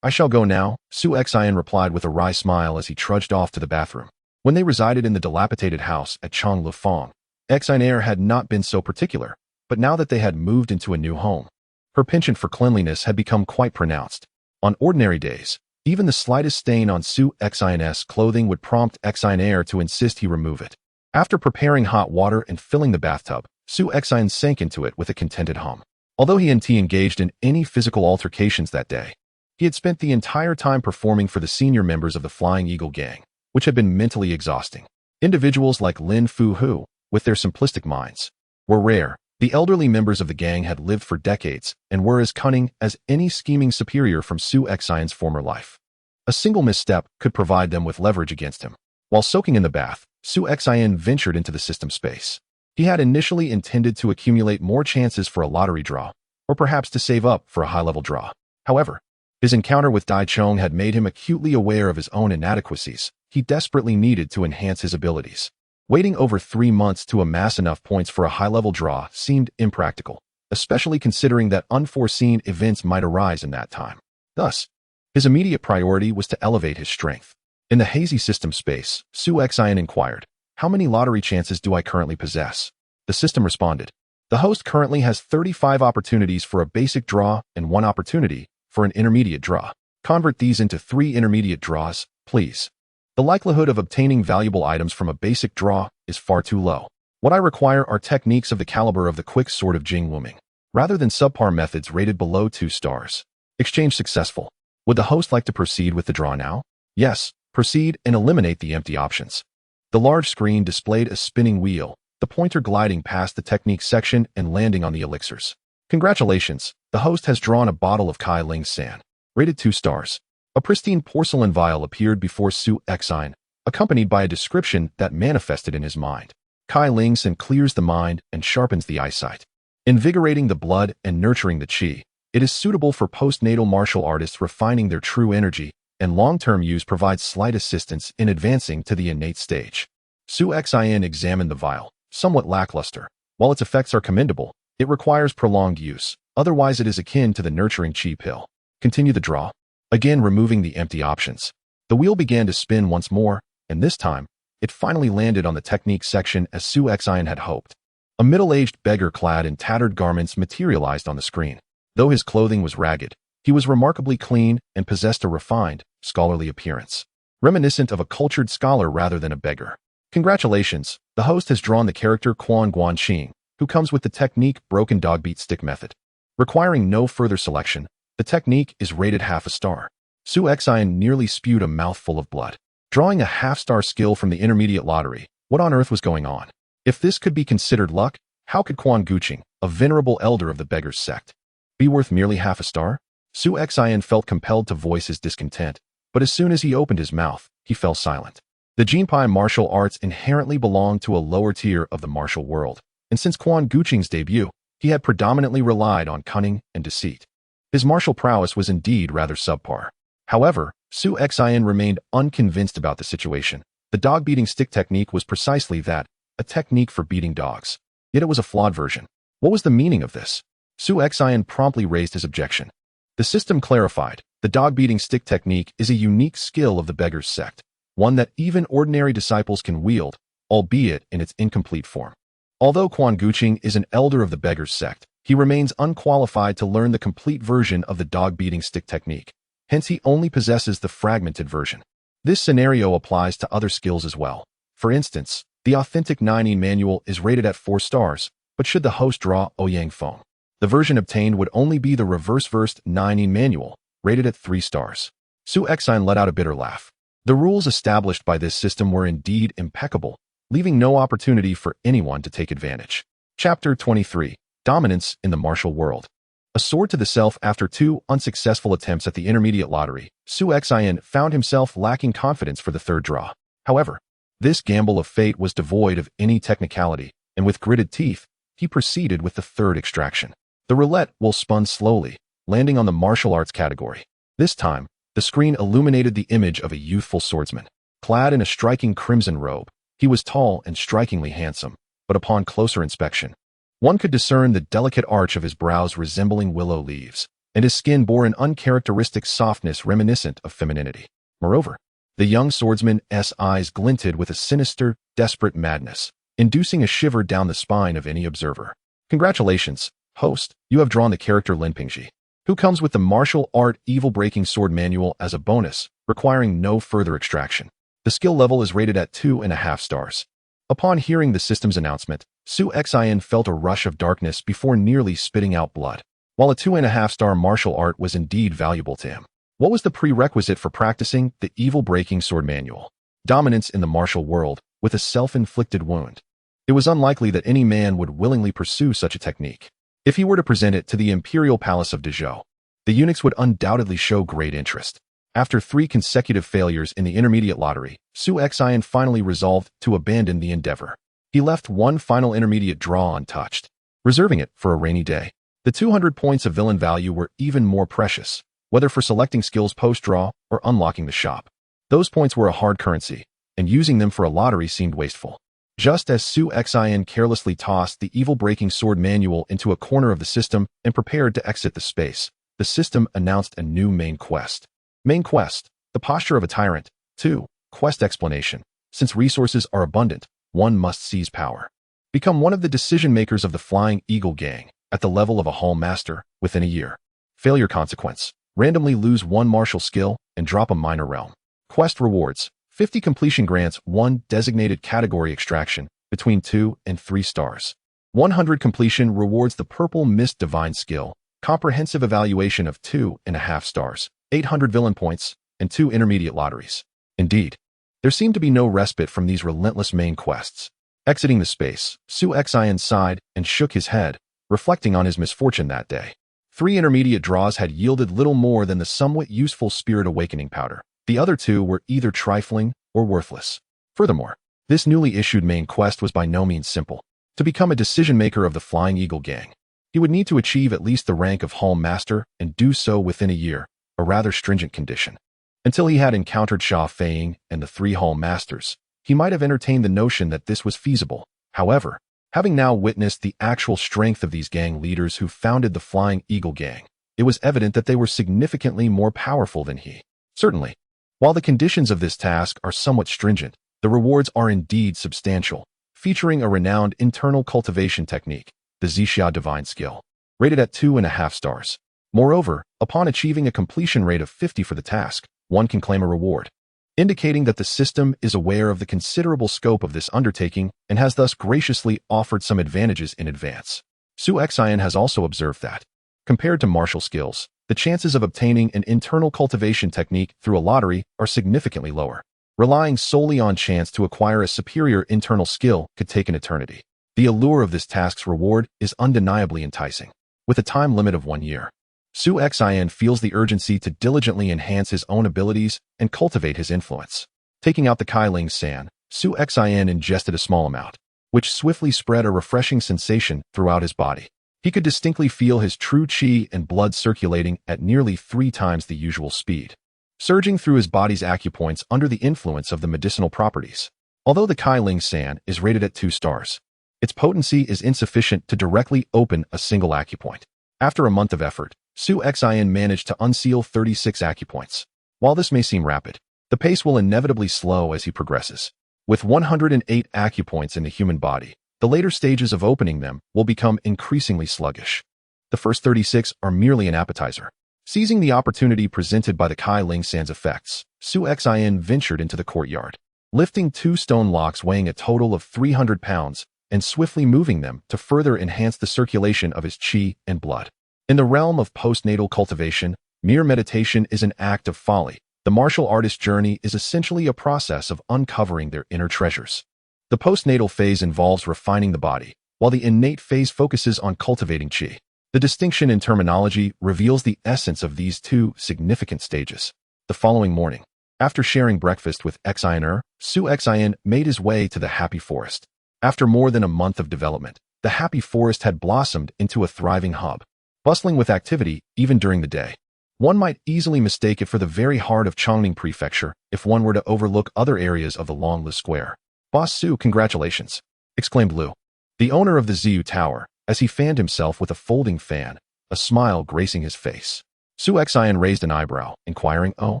I shall go now," Su Xian replied with a wry smile as he trudged off to the bathroom. When they resided in the dilapidated house at Changlifang, Xian Air had not been so particular, but now that they had moved into a new home, her penchant for cleanliness had become quite pronounced. On ordinary days, even the slightest stain on Su Xian's clothing would prompt Xian Air to insist he remove it. After preparing hot water and filling the bathtub, Su Xian sank into it with a contented hum. Although he and T engaged in any physical altercations that day, he had spent the entire time performing for the senior members of the Flying Eagle gang, which had been mentally exhausting. Individuals like Lin Fuhu, with their simplistic minds, were rare. The elderly members of the gang had lived for decades and were as cunning as any scheming superior from Su Xian's former life. A single misstep could provide them with leverage against him. While soaking in the bath, Su Xian ventured into the system space. He had initially intended to accumulate more chances for a lottery draw, or perhaps to save up for a high-level draw. However, his encounter with Dai Chong had made him acutely aware of his own inadequacies. He desperately needed to enhance his abilities. Waiting over 3 months to amass enough points for a high-level draw seemed impractical, especially considering that unforeseen events might arise in that time. Thus, his immediate priority was to elevate his strength. In the hazy system space, Su Xian inquired, "How many lottery chances do I currently possess?" The system responded, "The host currently has 35 opportunities for a basic draw and 1 opportunity for an intermediate draw. Convert these into 3 intermediate draws, please. The likelihood of obtaining valuable items from a basic draw is far too low. What I require are techniques of the caliber of the quick sword of Jing Wuming, rather than subpar methods rated below 2 stars. Exchange successful. Would the host like to proceed with the draw now?" "Yes, proceed and eliminate the empty options." The large screen displayed a spinning wheel, the pointer gliding past the technique section and landing on the elixirs. "Congratulations, the host has drawn a bottle of Kai Ling San, rated 2 stars. A pristine porcelain vial appeared before Su Xian, accompanied by a description that manifested in his mind. Kai Ling San clears the mind and sharpens the eyesight, invigorating the blood and nurturing the qi. It is suitable for postnatal martial artists refining their true energy, and long-term use provides slight assistance in advancing to the innate stage. Su Xian examined the vial, somewhat lackluster. While its effects are commendable, it requires prolonged use, otherwise it is akin to the nurturing qi pill. Continue the draw. Again removing the empty options. The wheel began to spin once more, and this time, it finally landed on the technique section as Su Xian had hoped. A middle-aged beggar clad in tattered garments materialized on the screen. Though his clothing was ragged, he was remarkably clean and possessed a refined, scholarly appearance, reminiscent of a cultured scholar rather than a beggar. Congratulations, the host has drawn the character Quan Guanqing, who comes with the technique broken dog beat stick method. Requiring no further selection, the technique is rated half a star. Su Xian nearly spewed a mouthful of blood. Drawing a half-star skill from the intermediate lottery, what on earth was going on? If this could be considered luck, how could Quan Guqing, a venerable elder of the beggars sect, be worth merely half a star? Su Xian felt compelled to voice his discontent, but as soon as he opened his mouth, he fell silent. The Jinpai martial arts inherently belonged to a lower tier of the martial world, and since Quan Guqing's debut, he had predominantly relied on cunning and deceit. His martial prowess was indeed rather subpar. However, Su Xian remained unconvinced about the situation. The dog-beating stick technique was precisely that, a technique for beating dogs. Yet it was a flawed version. What was the meaning of this? Su Xian promptly raised his objection. The system clarified, the dog-beating stick technique is a unique skill of the beggars sect, one that even ordinary disciples can wield, albeit in its incomplete form. Although Quan Guqing is an elder of the beggars sect, he remains unqualified to learn the complete version of the dog-beating stick technique. Hence he only possesses the fragmented version. This scenario applies to other skills as well. For instance, the authentic Nine Yin Manual is rated at 4 stars, but should the host draw Ouyang Feng, the version obtained would only be the reverse-versed Nine Yin Manual, rated at 3 stars. Su Xian let out a bitter laugh. The rules established by this system were indeed impeccable, leaving no opportunity for anyone to take advantage. Chapter 23. Dominance in the Martial World. A sword to the self. After 2 unsuccessful attempts at the intermediate lottery, Su Xian found himself lacking confidence for the 3rd draw. However, this gamble of fate was devoid of any technicality, and with gritted teeth, he proceeded with the 3rd extraction. The roulette wheel spun slowly, landing on the martial arts category. This time, the screen illuminated the image of a youthful swordsman. Clad in a striking crimson robe, he was tall and strikingly handsome, but upon closer inspection, one could discern the delicate arch of his brows resembling willow leaves, and his skin bore an uncharacteristic softness reminiscent of femininity. Moreover, the young swordsman's eyes glinted with a sinister, desperate madness, inducing a shiver down the spine of any observer. Congratulations, host, you have drawn the character Lin Pingji, who comes with the martial art evil-breaking sword manual as a bonus, requiring no further extraction. The skill level is rated at 2.5 stars. Upon hearing the system's announcement, Su Xian felt a rush of darkness before nearly spitting out blood. While a 2.5-star martial art was indeed valuable to him, what was the prerequisite for practicing the evil-breaking sword manual? Dominance in the martial world, with a self-inflicted wound. It was unlikely that any man would willingly pursue such a technique. If he were to present it to the imperial palace of Dezhou, the eunuchs would undoubtedly show great interest. After 3 consecutive failures in the intermediate lottery, Su Xian finally resolved to abandon the endeavor. He left 1 final intermediate draw untouched, reserving it for a rainy day. The 200 points of villain value were even more precious, whether for selecting skills post-draw or unlocking the shop. Those points were a hard currency, and using them for a lottery seemed wasteful. Just as Su Xian carelessly tossed the evil-breaking sword manual into a corner of the system and prepared to exit the space, the system announced a new main quest. Main quest, the posture of a tyrant. 2. Quest explanation. Since resources are abundant, one must seize power. Become one of the decision-makers of the Flying Eagle Gang, at the level of a Hall Master, within a year. Failure consequence. Randomly lose 1 martial skill and drop a minor realm. Quest rewards. 50 completion grants 1 designated category extraction, between 2 and 3 stars. 100 completion rewards the Purple Mist Divine skill, comprehensive evaluation of 2.5 stars, 800 villain points, and 2 intermediate lotteries. Indeed, there seemed to be no respite from these relentless main quests. Exiting the space, Su Xian sighed and shook his head, reflecting on his misfortune that day. 3 intermediate draws had yielded little more than the somewhat useful Spirit Awakening powder. The other 2 were either trifling or worthless. Furthermore, this newly issued main quest was by no means simple. To become a decision-maker of the Flying Eagle Gang, he would need to achieve at least the rank of Hall Master and do so within a year, a rather stringent condition. Until he had encountered Sha Feiying and the 3 Hall Masters, he might have entertained the notion that this was feasible. However, having now witnessed the actual strength of these gang leaders who founded the Flying Eagle Gang, it was evident that they were significantly more powerful than he. Certainly, while the conditions of this task are somewhat stringent, the rewards are indeed substantial. featuring a renowned internal cultivation technique, the Zixia Divine Skill, rated at 2.5 stars. Moreover, upon achieving a completion rate of 50 for the task, one can claim a reward, indicating that the system is aware of the considerable scope of this undertaking and has thus graciously offered some advantages in advance. Su Xian has also observed that, compared to martial skills, the chances of obtaining an internal cultivation technique through a lottery are significantly lower. Relying solely on chance to acquire a superior internal skill could take an eternity. The allure of this task's reward is undeniably enticing. With a time limit of 1 year, Su Xian feels the urgency to diligently enhance his own abilities and cultivate his influence. Taking out the Kailing San, Su Xian ingested a small amount, which swiftly spread a refreshing sensation throughout his body. He could distinctly feel his true qi and blood circulating at nearly 3 times the usual speed, surging through his body's acupoints under the influence of the medicinal properties. Although the Kailing San is rated at 2 stars, its potency is insufficient to directly open a single acupoint. After a month of effort, Su Xian managed to unseal 36 acupoints. While this may seem rapid, the pace will inevitably slow as he progresses. With 108 acupoints in the human body, the later stages of opening them will become increasingly sluggish. The first 36 are merely an appetizer. Seizing the opportunity presented by the Kailing San's effects, Su Xian ventured into the courtyard, lifting 2 stone locks weighing a total of 300 pounds and swiftly moving them to further enhance the circulation of his qi and blood. In the realm of postnatal cultivation, mere meditation is an act of folly. The martial artist's journey is essentially a process of uncovering their inner treasures. The postnatal phase involves refining the body, while the innate phase focuses on cultivating qi. The distinction in terminology reveals the essence of these 2 significant stages. The following morning, after sharing breakfast with Xian, Su Xian made his way to the Happy Forest. After more than a month of development, the Happy Forest had blossomed into a thriving hub, bustling with activity even during the day. One might easily mistake it for the very heart of Chongning Prefecture if one were to overlook other areas of the long Li Square. "Boss Su, congratulations," exclaimed Lu, the owner of the Ziyu Tower, as he fanned himself with a folding fan, a smile gracing his face. Su Xian raised an eyebrow, inquiring, "Oh,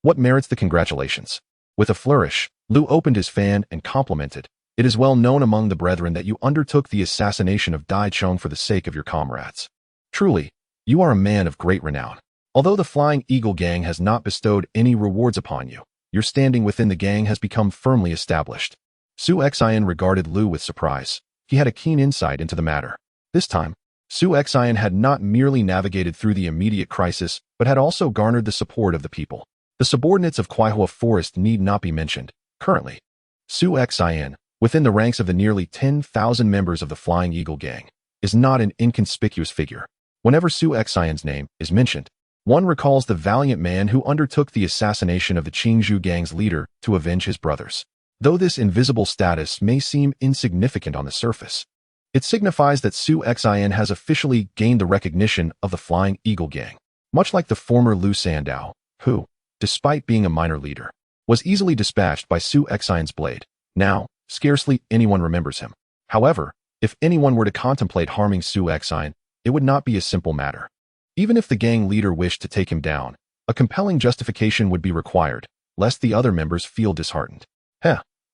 what merits the congratulations?" With a flourish, Lu opened his fan and complimented, "It is well known among the brethren that you undertook the assassination of Dai Chong for the sake of your comrades. Truly, you are a man of great renown. Although the Flying Eagle Gang has not bestowed any rewards upon you, your standing within the gang has become firmly established." Su Xian regarded Lu with surprise. He had a keen insight into the matter. This time, Su Xian had not merely navigated through the immediate crisis, but had also garnered the support of the people. The subordinates of Kuaihua Forest need not be mentioned. Currently, Su Xian, within the ranks of the nearly 10,000 members of the Flying Eagle Gang, is not an inconspicuous figure. Whenever Su Xian's name is mentioned, one recalls the valiant man who undertook the assassination of the Qingzhou Gang's leader to avenge his brothers. Though this invisible status may seem insignificant on the surface, it signifies that Su Xian has officially gained the recognition of the Flying Eagle Gang. Much like the former Lu Sandao, who, despite being a minor leader, was easily dispatched by Su Xian's blade. Now, scarcely anyone remembers him. However, if anyone were to contemplate harming Su Xian, it would not be a simple matter. Even if the gang leader wished to take him down, a compelling justification would be required, lest the other members feel disheartened.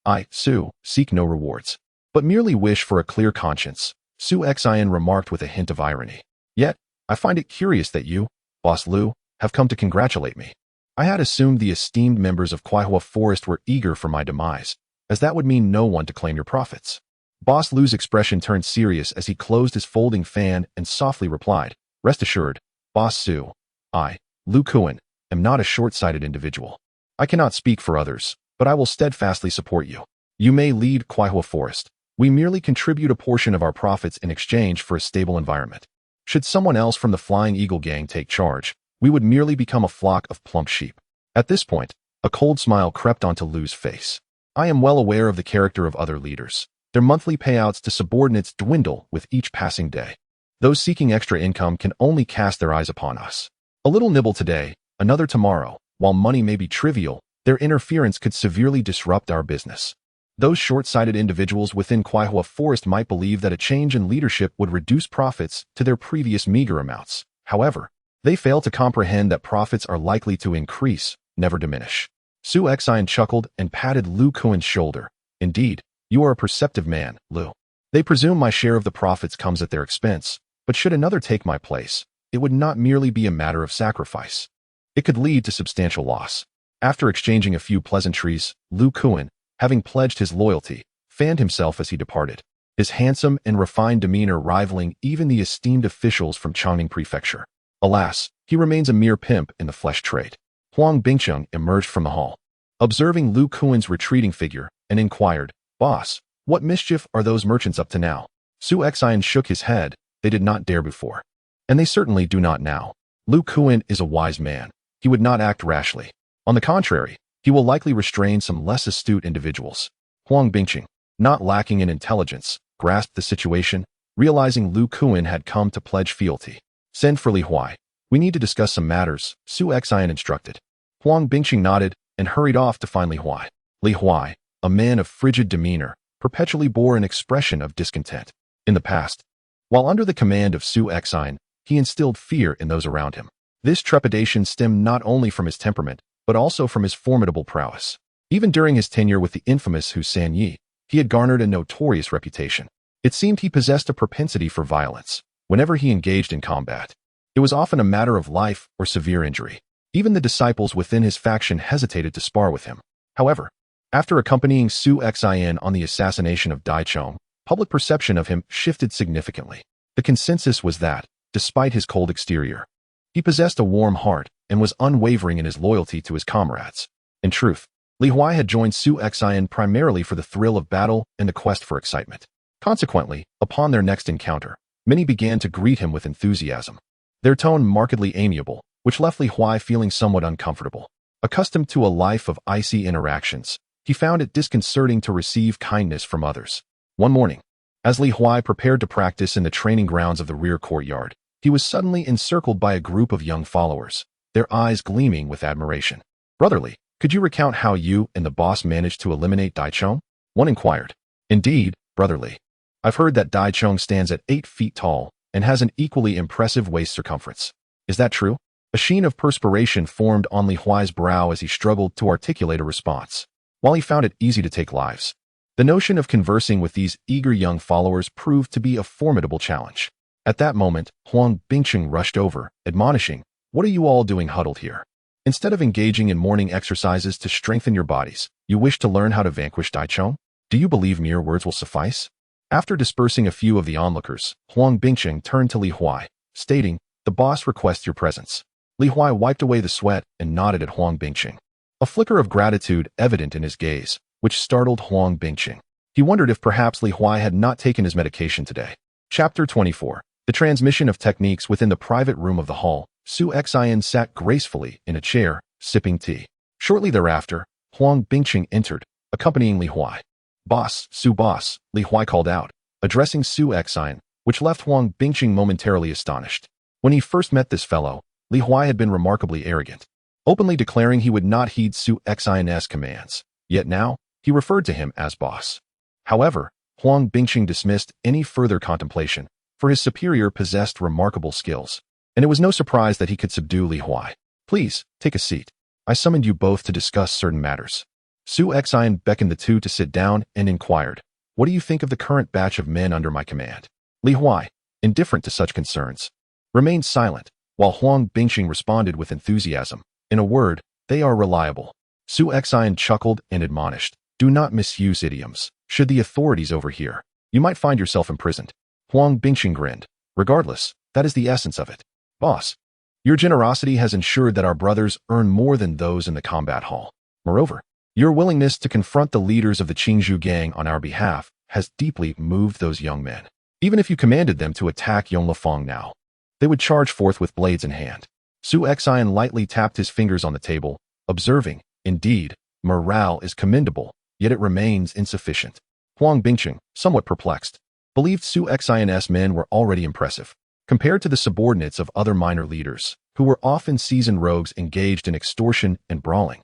I, Su, seek no rewards, but merely wish for a clear conscience, Su Xian remarked with a hint of irony. Yet, I find it curious that you, Boss Lu, have come to congratulate me. I had assumed the esteemed members of Kuaihua Forest were eager for my demise, as that would mean no one to claim your profits. Boss Lu's expression turned serious as he closed his folding fan and softly replied, "Rest assured, Boss Su, I, Lu Kuan, am not a short-sighted individual. I cannot speak for others, but I will steadfastly support you. You may lead Kuaihua Forest. We merely contribute a portion of our profits in exchange for a stable environment. Should someone else from the Flying Eagle Gang take charge, we would merely become a flock of plump sheep." At this point, a cold smile crept onto Lu's face. "I am well aware of the character of other leaders. Their monthly payouts to subordinates dwindle with each passing day. Those seeking extra income can only cast their eyes upon us. A little nibble today, another tomorrow. While money may be trivial, their interference could severely disrupt our business. Those short-sighted individuals within Kuaihua Forest might believe that a change in leadership would reduce profits to their previous meager amounts. However, they fail to comprehend that profits are likely to increase, never diminish." Su Xian chuckled and patted Lu Kuan's shoulder. "Indeed, You are a perceptive man, Lu. They presume my share of the profits comes at their expense, but should another take my place, it would not merely be a matter of sacrifice. It could lead to substantial loss. After exchanging a few pleasantries, Lu Kuan, having pledged his loyalty, fanned himself as he departed, his handsome and refined demeanor rivaling even the esteemed officials from Changning Prefecture. Alas, he remains a mere pimp in the flesh trade. Huang Bingcheng emerged from the hall, observing Lu Kuan's retreating figure, and inquired, "Boss, what mischief are those merchants up to now?" Su Xian shook his head. They did not dare before, and they certainly do not now. Lu Kuan is a wise man. He would not act rashly. On the contrary, he will likely restrain some less astute individuals. Huang Bingcheng, not lacking in intelligence, grasped the situation, realizing Lu Kuan had come to pledge fealty. "Send for Li Huai. We need to discuss some matters," Su Xian instructed. Huang Bingcheng nodded and hurried off to find Li Huai. Li Huai, a man of frigid demeanor, perpetually bore an expression of discontent. In the past, while under the command of Su Xian, he instilled fear in those around him. This trepidation stemmed not only from his temperament, but also from his formidable prowess. Even during his tenure with the infamous Hu Sanyi, he had garnered a notorious reputation. It seemed he possessed a propensity for violence. Whenever he engaged in combat, it was often a matter of life or severe injury. Even the disciples within his faction hesitated to spar with him. However, after accompanying Su Xian on the assassination of Dai Chong, public perception of him shifted significantly. The consensus was that, despite his cold exterior, he possessed a warm heart and was unwavering in his loyalty to his comrades. In truth, Li Huai had joined Su Xian primarily for the thrill of battle and the quest for excitement. Consequently, upon their next encounter, many began to greet him with enthusiasm, their tone markedly amiable, which left Li Huai feeling somewhat uncomfortable. Accustomed to a life of icy interactions, he found it disconcerting to receive kindness from others. One morning, as Li Huai prepared to practice in the training grounds of the rear courtyard, he was suddenly encircled by a group of young followers, their eyes gleaming with admiration. "Brotherly, could you recount how you and the boss managed to eliminate Dai Chong?" one inquired. "Indeed, brotherly. I've heard that Dai Chong stands at 8 feet tall and has an equally impressive waist circumference. Is that true?" A sheen of perspiration formed on Li Huai's brow as he struggled to articulate a response. While he found it easy to take lives, the notion of conversing with these eager young followers proved to be a formidable challenge. At that moment, Huang Bingcheng rushed over, admonishing, "What are you all doing huddled here? Instead of engaging in morning exercises to strengthen your bodies, you wish to learn how to vanquish Dai Chong? Do you believe mere words will suffice?" After dispersing a few of the onlookers, Huang Bingcheng turned to Li Huai, stating, "The boss requests your presence." Li Huai wiped away the sweat and nodded at Huang Bingcheng, a flicker of gratitude evident in his gaze, which startled Huang Bingcheng. He wondered if perhaps Li Huai had not taken his medication today. Chapter 24. The transmission of techniques. Within the private room of the hall, Su Xian sat gracefully in a chair, sipping tea. Shortly thereafter, Huang Bingcheng entered, accompanying Li Huai. "Boss, Su boss," Li Huai called out, addressing Su Xian, which left Huang Bingcheng momentarily astonished. When he first met this fellow, Li Huai had been remarkably arrogant, openly declaring he would not heed Su Xian's commands. Yet now, he referred to him as boss. However, Huang Bingcheng dismissed any further contemplation, for his superior possessed remarkable skills, and it was no surprise that he could subdue Li Huai. "Please, take a seat. I summoned you both to discuss certain matters." Su Xian beckoned the two to sit down and inquired, "What do you think of the current batch of men under my command?" Li Huai, indifferent to such concerns, remained silent, while Huang Bingcheng responded with enthusiasm. "In a word, they are reliable." Su Xian chuckled and admonished, "Do not misuse idioms. Should the authorities overhear, you might find yourself imprisoned." Huang Bingcheng grinned. "Regardless, that is the essence of it. Boss, your generosity has ensured that our brothers earn more than those in the combat hall. Moreover, your willingness to confront the leaders of the Qingzhou gang on our behalf has deeply moved those young men. Even if you commanded them to attack Yonglifeng now, they would charge forth with blades in hand." Su Xian lightly tapped his fingers on the table, observing, "Indeed, morale is commendable, yet it remains insufficient." Huang Bingcheng, somewhat perplexed, believed Su Xian's men were already impressive, compared to the subordinates of other minor leaders, who were often seasoned rogues engaged in extortion and brawling.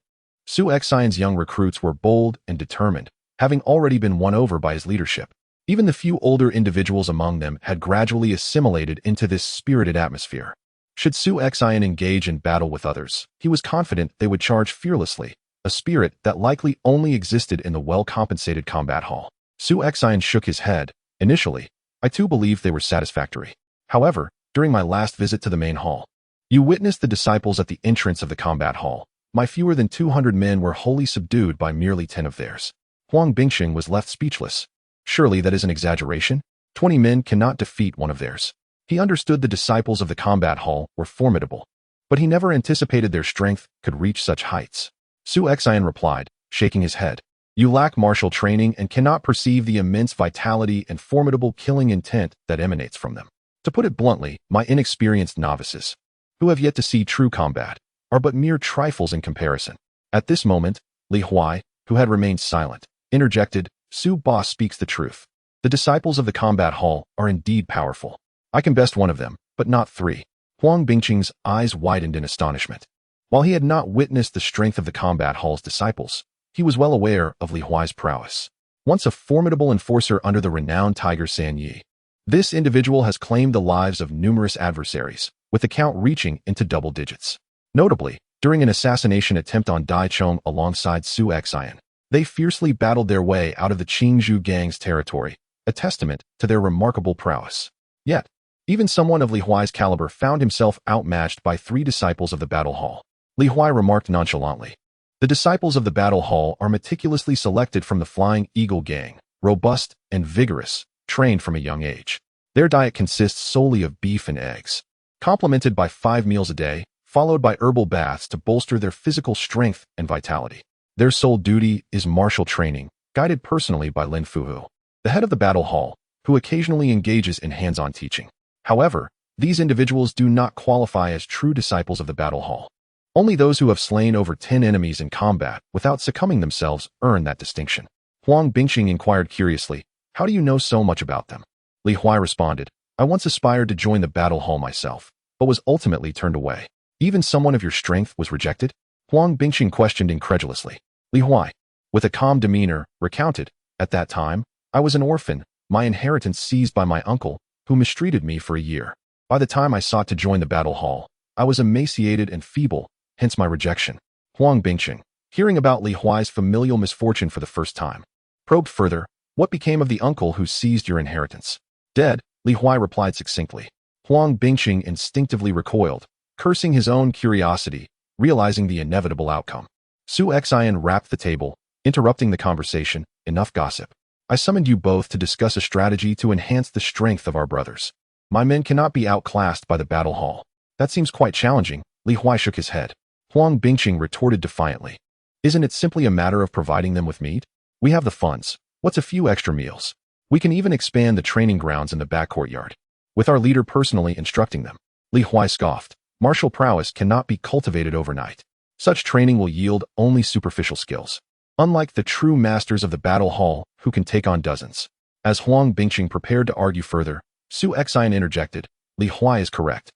Su Xian's young recruits were bold and determined, having already been won over by his leadership. Even the few older individuals among them had gradually assimilated into this spirited atmosphere. Should Su Xian engage in battle with others, he was confident they would charge fearlessly, a spirit that likely only existed in the well-compensated combat hall. Su Xian shook his head. Initially, I too believed they were satisfactory. However, during my last visit to the main hall, you witnessed the disciples at the entrance of the combat hall. My fewer than 200 men were wholly subdued by merely 10 of theirs. Huang Bingqing was left speechless. Surely that is an exaggeration? 20 men cannot defeat one of theirs. He understood the disciples of the combat hall were formidable, but he never anticipated their strength could reach such heights. Su Xian replied, shaking his head. You lack martial training and cannot perceive the immense vitality and formidable killing intent that emanates from them. To put it bluntly, my inexperienced novices, who have yet to see true combat, are but mere trifles in comparison. At this moment, Li Huai, who had remained silent, interjected, Su Boss speaks the truth. The disciples of the combat hall are indeed powerful. I can best one of them, but not 3. Huang Bingqing's eyes widened in astonishment. While he had not witnessed the strength of the combat hall's disciples, he was well aware of Li Huai's prowess. Once a formidable enforcer under the renowned Tiger San Yi, this individual has claimed the lives of numerous adversaries, with the count reaching into double digits. Notably, during an assassination attempt on Dai Chong alongside Su Xian, they fiercely battled their way out of the Qingzhou gang's territory, a testament to their remarkable prowess. Yet, even someone of Li Huai's caliber found himself outmatched by 3 disciples of the battle hall. Li Huai remarked nonchalantly. The disciples of the battle hall are meticulously selected from the Flying Eagle gang, robust and vigorous, trained from a young age. Their diet consists solely of beef and eggs, complemented by 5 meals a day, followed by herbal baths to bolster their physical strength and vitality. Their sole duty is martial training, guided personally by Lin Fuhu, the head of the battle hall, who occasionally engages in hands-on teaching. However, these individuals do not qualify as true disciples of the battle hall. Only those who have slain over 10 enemies in combat without succumbing themselves earn that distinction. Huang Bingqing inquired curiously, how do you know so much about them? Li Huai responded, I once aspired to join the battle hall myself, but was ultimately turned away. Even someone of your strength was rejected? Huang Bingqing questioned incredulously. Li Huai, with a calm demeanor, recounted, at that time, I was an orphan, my inheritance seized by my uncle, who mistreated me for a year. By the time I sought to join the battle hall, I was emaciated and feeble, hence my rejection. Huang Bingqing, hearing about Li Huai's familial misfortune for the first time, probed further, what became of the uncle who seized your inheritance? Dead, Li Huai replied succinctly. Huang Bingqing instinctively recoiled, cursing his own curiosity, realizing the inevitable outcome. Su Xian rapped the table, interrupting the conversation, enough gossip. I summoned you both to discuss a strategy to enhance the strength of our brothers. My men cannot be outclassed by the battle hall. That seems quite challenging. Li Huai shook his head. Huang Bingqing retorted defiantly. Isn't it simply a matter of providing them with meat? We have the funds. What's a few extra meals? We can even expand the training grounds in the back courtyard, with our leader personally instructing them. Li Huai scoffed. Martial prowess cannot be cultivated overnight. Such training will yield only superficial skills, unlike the true masters of the battle hall who can take on dozens. As Huang Bingqing prepared to argue further, Su Xian interjected, Li Huai is correct.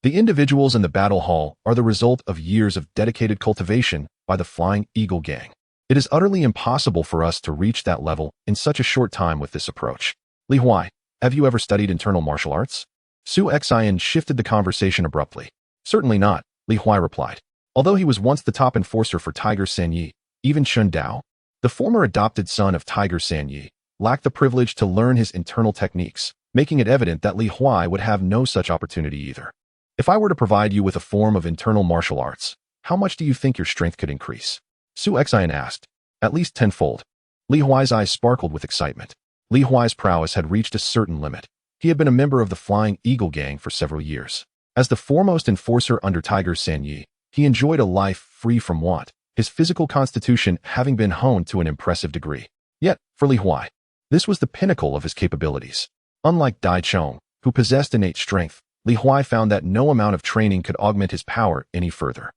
The individuals in the battle hall are the result of years of dedicated cultivation by the Flying Eagle gang. It is utterly impossible for us to reach that level in such a short time with this approach. Li Huai, have you ever studied internal martial arts? Su Xian shifted the conversation abruptly. Certainly not, Li Huai replied. Although he was once the top enforcer for Tiger San Yi, even Shun Dao, the former adopted son of Tiger San Yi, lacked the privilege to learn his internal techniques, making it evident that Li Huai would have no such opportunity either. If I were to provide you with a form of internal martial arts, how much do you think your strength could increase? Su Xian asked. At least tenfold. Li Huai's eyes sparkled with excitement. Li Huai's prowess had reached a certain limit. He had been a member of the Flying Eagle gang for several years. As the foremost enforcer under Tiger San Yi, he enjoyed a life free from want, his physical constitution having been honed to an impressive degree. Yet, for Li Huai, this was the pinnacle of his capabilities. Unlike Dai Chong, who possessed innate strength, Li Huai found that no amount of training could augment his power any further.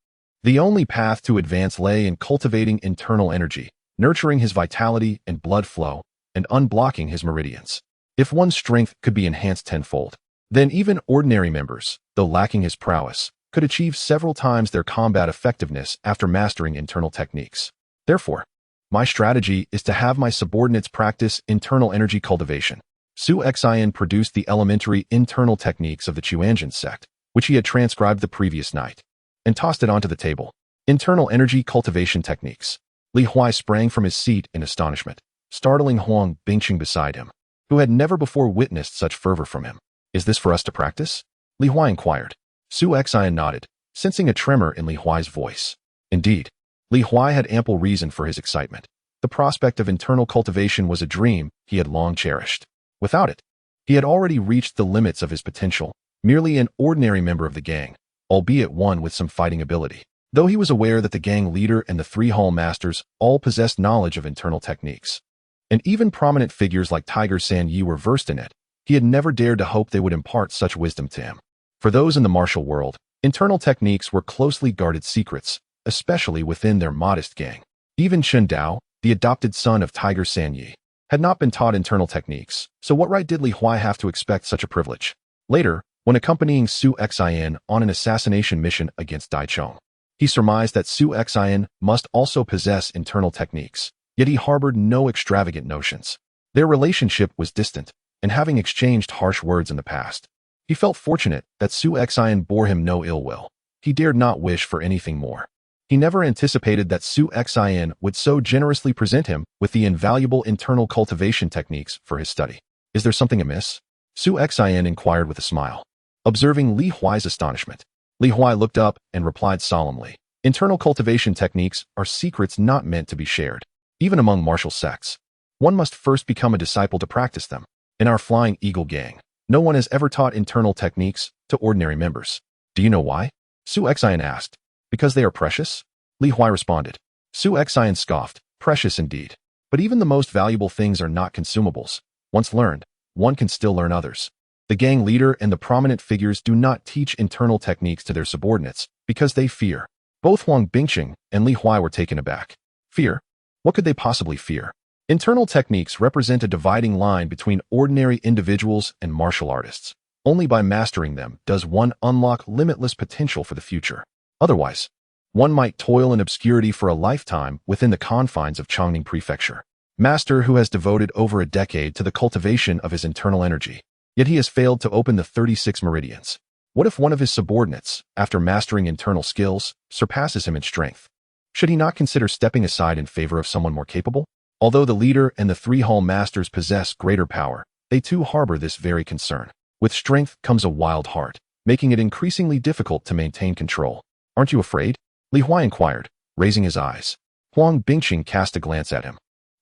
The only path to advance lay in cultivating internal energy, nurturing his vitality and blood flow, and unblocking his meridians. If one's strength could be enhanced tenfold, then even ordinary members, though lacking his prowess, could achieve several times their combat effectiveness after mastering internal techniques. Therefore, my strategy is to have my subordinates practice internal energy cultivation. Su Xian produced the elementary internal techniques of the Chuanjin sect, which he had transcribed the previous night, and tossed it onto the table. Internal energy cultivation techniques. Li Huai sprang from his seat in astonishment. startling Huang Bingqing beside him, who had never before witnessed such fervor from him. Is this for us to practice? Li Huai inquired. Su Xian nodded, sensing a tremor in Li Huai's voice. Indeed, Li Huai had ample reason for his excitement. The prospect of internal cultivation was a dream he had long cherished. Without it, he had already reached the limits of his potential, merely an ordinary member of the gang, albeit one with some fighting ability. Though he was aware that the gang leader and the 3 hall masters all possessed knowledge of internal techniques, and even prominent figures like Tiger San Yi were versed in it, he had never dared to hope they would impart such wisdom to him. For those in the martial world, internal techniques were closely guarded secrets, especially within their modest gang. Even Chen Dao, the adopted son of Tiger San Yi, had not been taught internal techniques, so what right did Li Huai have to expect such a privilege? Later, when accompanying Su Xian on an assassination mission against Dai Chong, he surmised that Su Xian must also possess internal techniques, yet he harbored no extravagant notions. Their relationship was distant, and having exchanged harsh words in the past, he felt fortunate that Su Xian bore him no ill will. He dared not wish for anything more. He never anticipated that Su Xian would so generously present him with the invaluable internal cultivation techniques for his study. Is there something amiss? Su Xian inquired with a smile. Observing Li Huai's astonishment, Li Huai looked up and replied solemnly, internal cultivation techniques are secrets not meant to be shared. Even among martial sects, one must first become a disciple to practice them. In our Flying Eagle gang, no one has ever taught internal techniques to ordinary members. Do you know why? Su Xian asked. Because they are precious? Li Huai responded. Su Xian scoffed. Precious indeed. But even the most valuable things are not consumables. Once learned, one can still learn others. The gang leader and the prominent figures do not teach internal techniques to their subordinates because they fear. Both Huang Bingqing and Li Huai were taken aback. Fear? What could they possibly fear? Internal techniques represent a dividing line between ordinary individuals and martial artists. Only by mastering them does one unlock limitless potential for the future. Otherwise, one might toil in obscurity for a lifetime within the confines of Chongning Prefecture. Master who has devoted over a decade to the cultivation of his internal energy, yet he has failed to open the 36 meridians. What if one of his subordinates, after mastering internal skills, surpasses him in strength? Should he not consider stepping aside in favor of someone more capable? Although the leader and the 3 hall masters possess greater power, they too harbor this very concern. With strength comes a wild heart, making it increasingly difficult to maintain control. Aren't you afraid? Li Huai inquired, raising his eyes. Huang Bingqing cast a glance at him.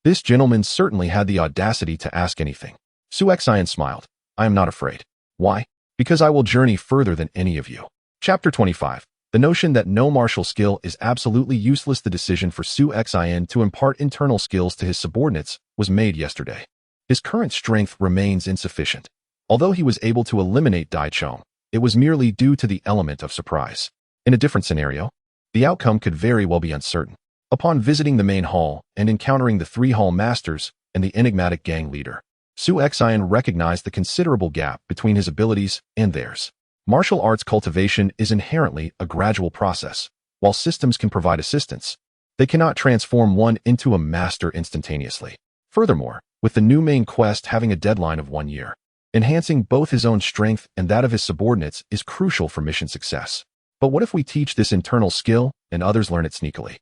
This gentleman certainly had the audacity to ask anything. Su Xian smiled. I am not afraid. Why? Because I will journey further than any of you. Chapter 25. The notion that no martial skill is absolutely useless. The decision for Su Xian to impart internal skills to his subordinates was made yesterday. His current strength remains insufficient. Although he was able to eliminate Dai Chong, it was merely due to the element of surprise. In a different scenario, the outcome could very well be uncertain. Upon visiting the main hall and encountering the 3 hall masters and the enigmatic gang leader, Su Xian recognized the considerable gap between his abilities and theirs. Martial arts cultivation is inherently a gradual process. While systems can provide assistance, they cannot transform one into a master instantaneously. Furthermore, with the new main quest having a deadline of 1 year, enhancing both his own strength and that of his subordinates is crucial for mission success. But what if we teach this internal skill and others learn it sneakily?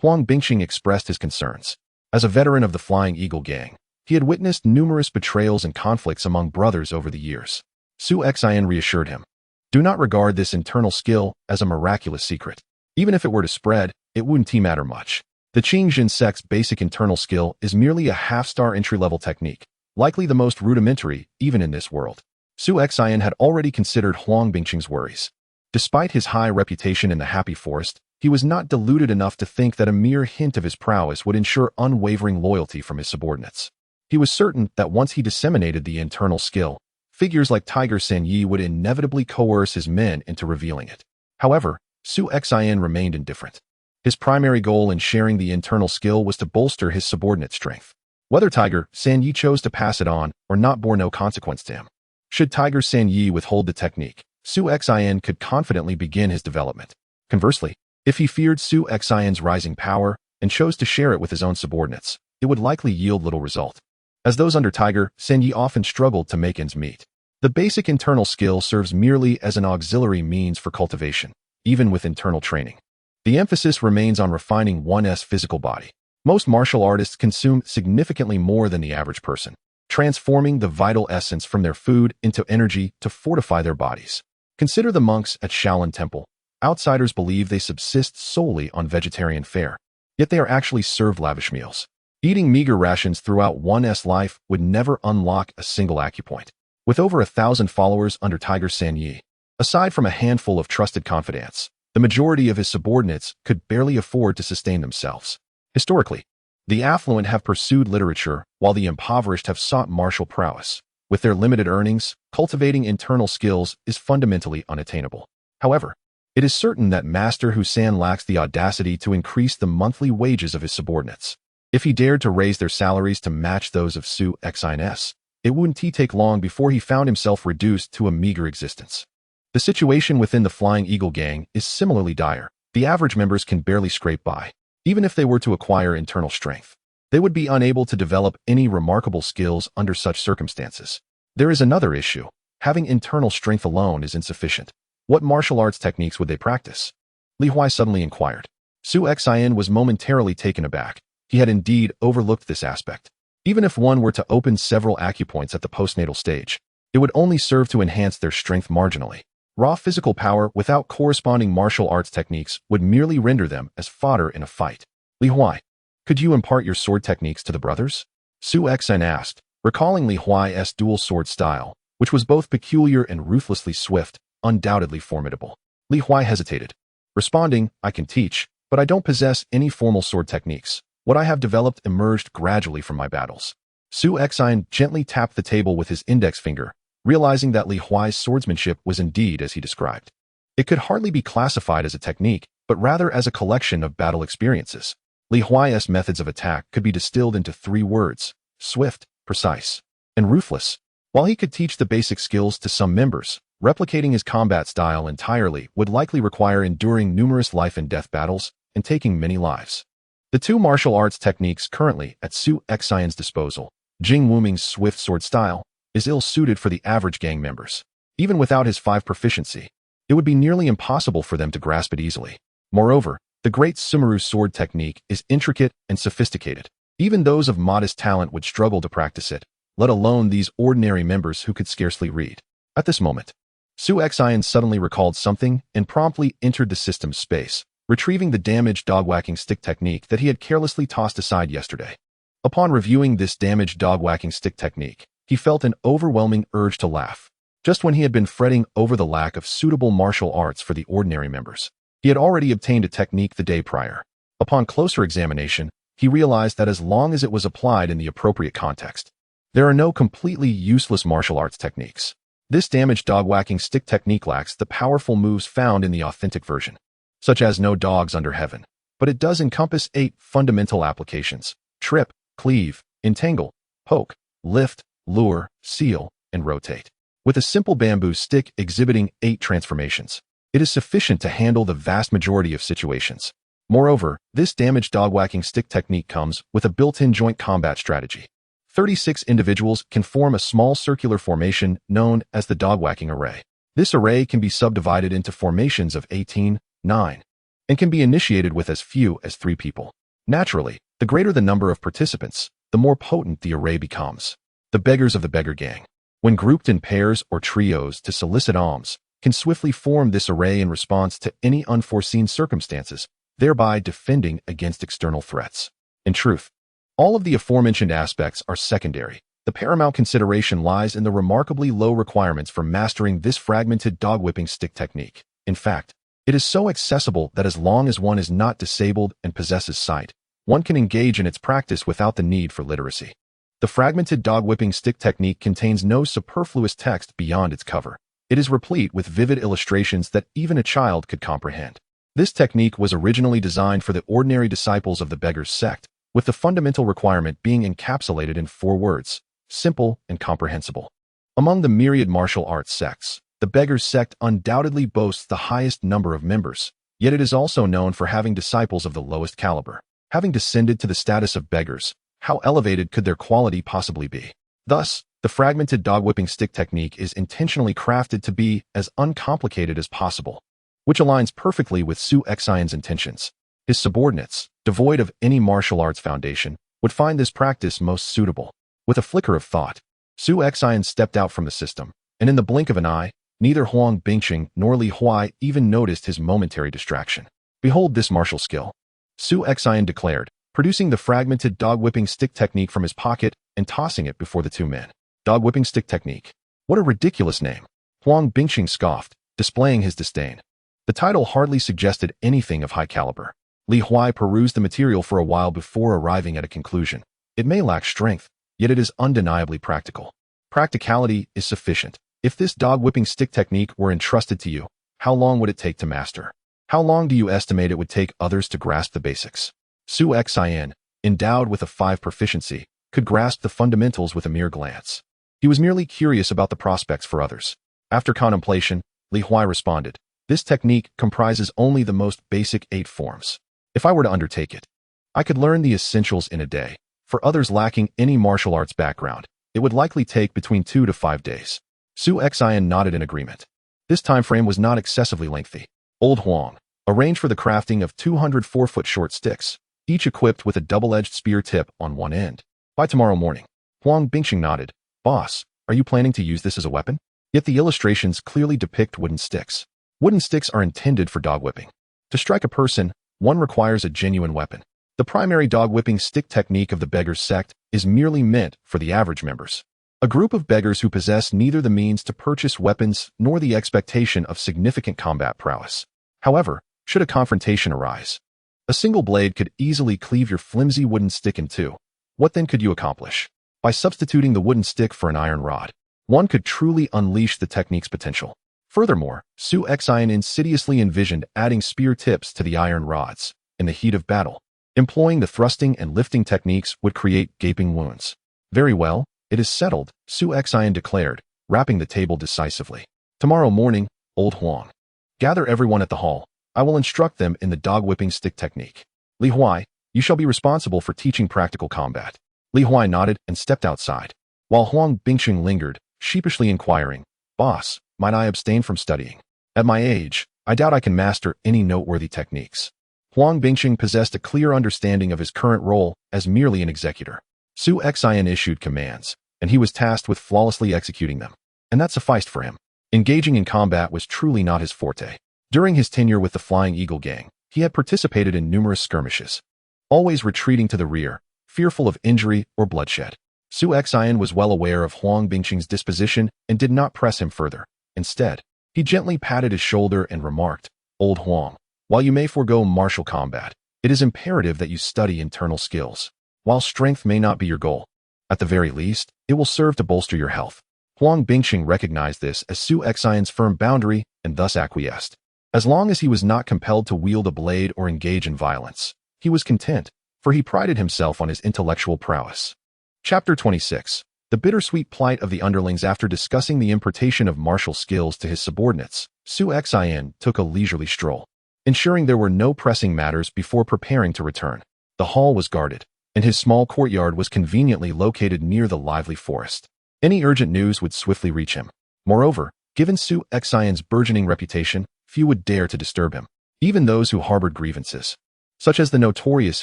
Huang Bingqing expressed his concerns. As a veteran of the Flying Eagle gang, he had witnessed numerous betrayals and conflicts among brothers over the years. Su Xian reassured him. Do not regard this internal skill as a miraculous secret. Even if it were to spread, it wouldn't matter much. The Qingjin sect's basic internal skill is merely a half-star entry-level technique, likely the most rudimentary even in this world. Su Xian had already considered Huang Bingqing's worries. Despite his high reputation in the Happy Forest, he was not deluded enough to think that a mere hint of his prowess would ensure unwavering loyalty from his subordinates. He was certain that once he disseminated the internal skill, figures like Tiger San Yi would inevitably coerce his men into revealing it. However, Su Xian remained indifferent. His primary goal in sharing the internal skill was to bolster his subordinate strength. Whether Tiger San Yi chose to pass it on or not bore no consequence to him. Should Tiger San Yi withhold the technique, Su Xian could confidently begin his development. Conversely, if he feared Su Xian's rising power and chose to share it with his own subordinates, it would likely yield little result. As those under Tiger San Yi often struggled to make ends meet. The basic internal skill serves merely as an auxiliary means for cultivation, even with internal training. The emphasis remains on refining one's physical body. Most martial artists consume significantly more than the average person, transforming the vital essence from their food into energy to fortify their bodies. Consider the monks at Shaolin Temple. Outsiders believe they subsist solely on vegetarian fare, yet they are actually served lavish meals. Eating meager rations throughout one's life would never unlock a single acupoint. With over 1,000 followers under Tiger Sanyi, aside from a handful of trusted confidants, the majority of his subordinates could barely afford to sustain themselves. Historically, the affluent have pursued literature while the impoverished have sought martial prowess. With their limited earnings, cultivating internal skills is fundamentally unattainable. However, it is certain that Master Hussein lacks the audacity to increase the monthly wages of his subordinates. If he dared to raise their salaries to match those of Su Xins, it wouldn't take long before he found himself reduced to a meager existence. The situation within the Flying Eagle gang is similarly dire. The average members can barely scrape by. Even if they were to acquire internal strength, they would be unable to develop any remarkable skills under such circumstances. There is another issue. Having internal strength alone is insufficient. What martial arts techniques would they practice? Li Huai suddenly inquired. Su Xin was momentarily taken aback. He had indeed overlooked this aspect. Even if one were to open several acupoints at the postnatal stage, it would only serve to enhance their strength marginally. Raw physical power without corresponding martial arts techniques would merely render them as fodder in a fight. Li Huai, could you impart your sword techniques to the brothers? Su Xin asked, recalling Li Huai's dual sword style, which was both peculiar and ruthlessly swift, undoubtedly formidable. Li Huai hesitated, responding, I can teach, but I don't possess any formal sword techniques. What I have developed emerged gradually from my battles. Su Xin gently tapped the table with his index finger, realizing that Li Huai's swordsmanship was indeed as he described. It could hardly be classified as a technique, but rather as a collection of battle experiences. Li Huai's methods of attack could be distilled into 3 words: swift, precise, and ruthless. While he could teach the basic skills to some members, replicating his combat style entirely would likely require enduring numerous life and death battles and taking many lives. The 2 martial arts techniques currently at Su Xin's disposal, Jing Wuming's swift sword style, is ill-suited for the average gang members. Even without his 5 proficiency, it would be nearly impossible for them to grasp it easily. Moreover, the great Sumeru sword technique is intricate and sophisticated. Even those of modest talent would struggle to practice it, let alone these ordinary members who could scarcely read. At this moment, Su Xin suddenly recalled something and promptly entered the system's space, retrieving the damaged dog-whacking stick technique that he had carelessly tossed aside yesterday. Upon reviewing this damaged dog-whacking stick technique, he felt an overwhelming urge to laugh. Just when he had been fretting over the lack of suitable martial arts for the ordinary members, he had already obtained a technique the day prior. Upon closer examination, he realized that as long as it was applied in the appropriate context, there are no completely useless martial arts techniques. This damaged dog-whacking stick technique lacks the powerful moves found in the authentic version, such as no dogs under heaven, but it does encompass 8 fundamental applications: trip, cleave, entangle, poke, lift, lure, seal, and rotate. With a simple bamboo stick exhibiting 8 transformations, it is sufficient to handle the vast majority of situations. Moreover, this damaged dog-whacking stick technique comes with a built-in joint combat strategy. 36 individuals can form a small circular formation known as the dog-whacking array. This array can be subdivided into formations of 18, 9, and can be initiated with as few as 3 people. Naturally, the greater the number of participants, the more potent the array becomes. The beggars of the beggar gang, when grouped in pairs or trios to solicit alms, can swiftly form this array in response to any unforeseen circumstances, thereby defending against external threats. In truth, all of the aforementioned aspects are secondary. The paramount consideration lies in the remarkably low requirements for mastering this fragmented dog-whipping stick technique. In fact, it is so accessible that as long as one is not disabled and possesses sight, one can engage in its practice without the need for literacy. The fragmented dog-whipping stick technique contains no superfluous text beyond its cover. It is replete with vivid illustrations that even a child could comprehend. This technique was originally designed for the ordinary disciples of the beggar's sect, with the fundamental requirement being encapsulated in 4 words: simple and comprehensible. Among the myriad martial arts sects, the beggar's sect undoubtedly boasts the highest number of members, yet it is also known for having disciples of the lowest caliber. Having descended to the status of beggars, how elevated could their quality possibly be? Thus, the fragmented dog-whipping stick technique is intentionally crafted to be as uncomplicated as possible, which aligns perfectly with Su Xin's intentions. His subordinates, devoid of any martial arts foundation, would find this practice most suitable. With a flicker of thought, Su Xian stepped out from the system, and in the blink of an eye, neither Huang Bingqing nor Li Huai even noticed his momentary distraction. Behold this martial skill, Su Xian declared, producing the fragmented dog-whipping stick technique from his pocket and tossing it before the two men. Dog-whipping stick technique. What a ridiculous name. Huang Bingqing scoffed, displaying his disdain. The title hardly suggested anything of high caliber. Li Huai perused the material for a while before arriving at a conclusion. It may lack strength, yet it is undeniably practical. Practicality is sufficient. If this dog-whipping stick technique were entrusted to you, how long would it take to master? How long do you estimate it would take others to grasp the basics? Su Xian, endowed with a 5 proficiency, could grasp the fundamentals with a mere glance. He was merely curious about the prospects for others. After contemplation, Li Huai responded, "This technique comprises only the most basic 8 forms. If I were to undertake it, I could learn the essentials in a day. For others lacking any martial arts background, it would likely take between 2 to 5 days." Su Xian nodded in agreement. This time frame was not excessively lengthy. Old Huang, arranged for the crafting of 204-foot short sticks, each equipped with a double-edged spear tip on one end. By tomorrow morning. Huang Bingqing nodded. "Boss, are you planning to use this as a weapon?" Yet the illustrations clearly depict wooden sticks. Wooden sticks are intended for dog whipping. To strike a person, one requires a genuine weapon. The primary dog-whipping stick technique of the beggars sect is merely meant for the average members. A group of beggars who possess neither the means to purchase weapons nor the expectation of significant combat prowess. However, should a confrontation arise, a single blade could easily cleave your flimsy wooden stick in two. What then could you accomplish? By substituting the wooden stick for an iron rod, one could truly unleash the technique's potential. Furthermore, Su Xian insidiously envisioned adding spear tips to the iron rods. In the heat of battle, employing the thrusting and lifting techniques would create gaping wounds. "Very well, it is settled," Su Xian declared, rapping the table decisively. "Tomorrow morning, old Huang. Gather everyone at the hall. I will instruct them in the dog-whipping stick technique. Li Huai, you shall be responsible for teaching practical combat." Li Huai nodded and stepped outside, while Huang Bingqing lingered, sheepishly inquiring, "Boss, might I abstain from studying? At my age, I doubt I can master any noteworthy techniques." Huang Bingqing possessed a clear understanding of his current role as merely an executor. Su Xian issued commands, and he was tasked with flawlessly executing them. And that sufficed for him. Engaging in combat was truly not his forte. During his tenure with the Flying Eagle Gang, he had participated in numerous skirmishes, always retreating to the rear, fearful of injury or bloodshed. Su Xian was well aware of Huang Bingqing's disposition and did not press him further. Instead, he gently patted his shoulder and remarked, "Old Huang, while you may forego martial combat, it is imperative that you study internal skills. While strength may not be your goal, at the very least, it will serve to bolster your health." Huang Bingqing recognized this as Su Xian's firm boundary and thus acquiesced. As long as he was not compelled to wield a blade or engage in violence, he was content, for he prided himself on his intellectual prowess. Chapter 26. The bittersweet plight of the underlings. After discussing the impartation of martial skills to his subordinates, Su Xian took a leisurely stroll, ensuring there were no pressing matters before preparing to return. The hall was guarded, and his small courtyard was conveniently located near the lively forest. Any urgent news would swiftly reach him. Moreover, given Su Xian's burgeoning reputation, few would dare to disturb him, even those who harbored grievances, such as the notorious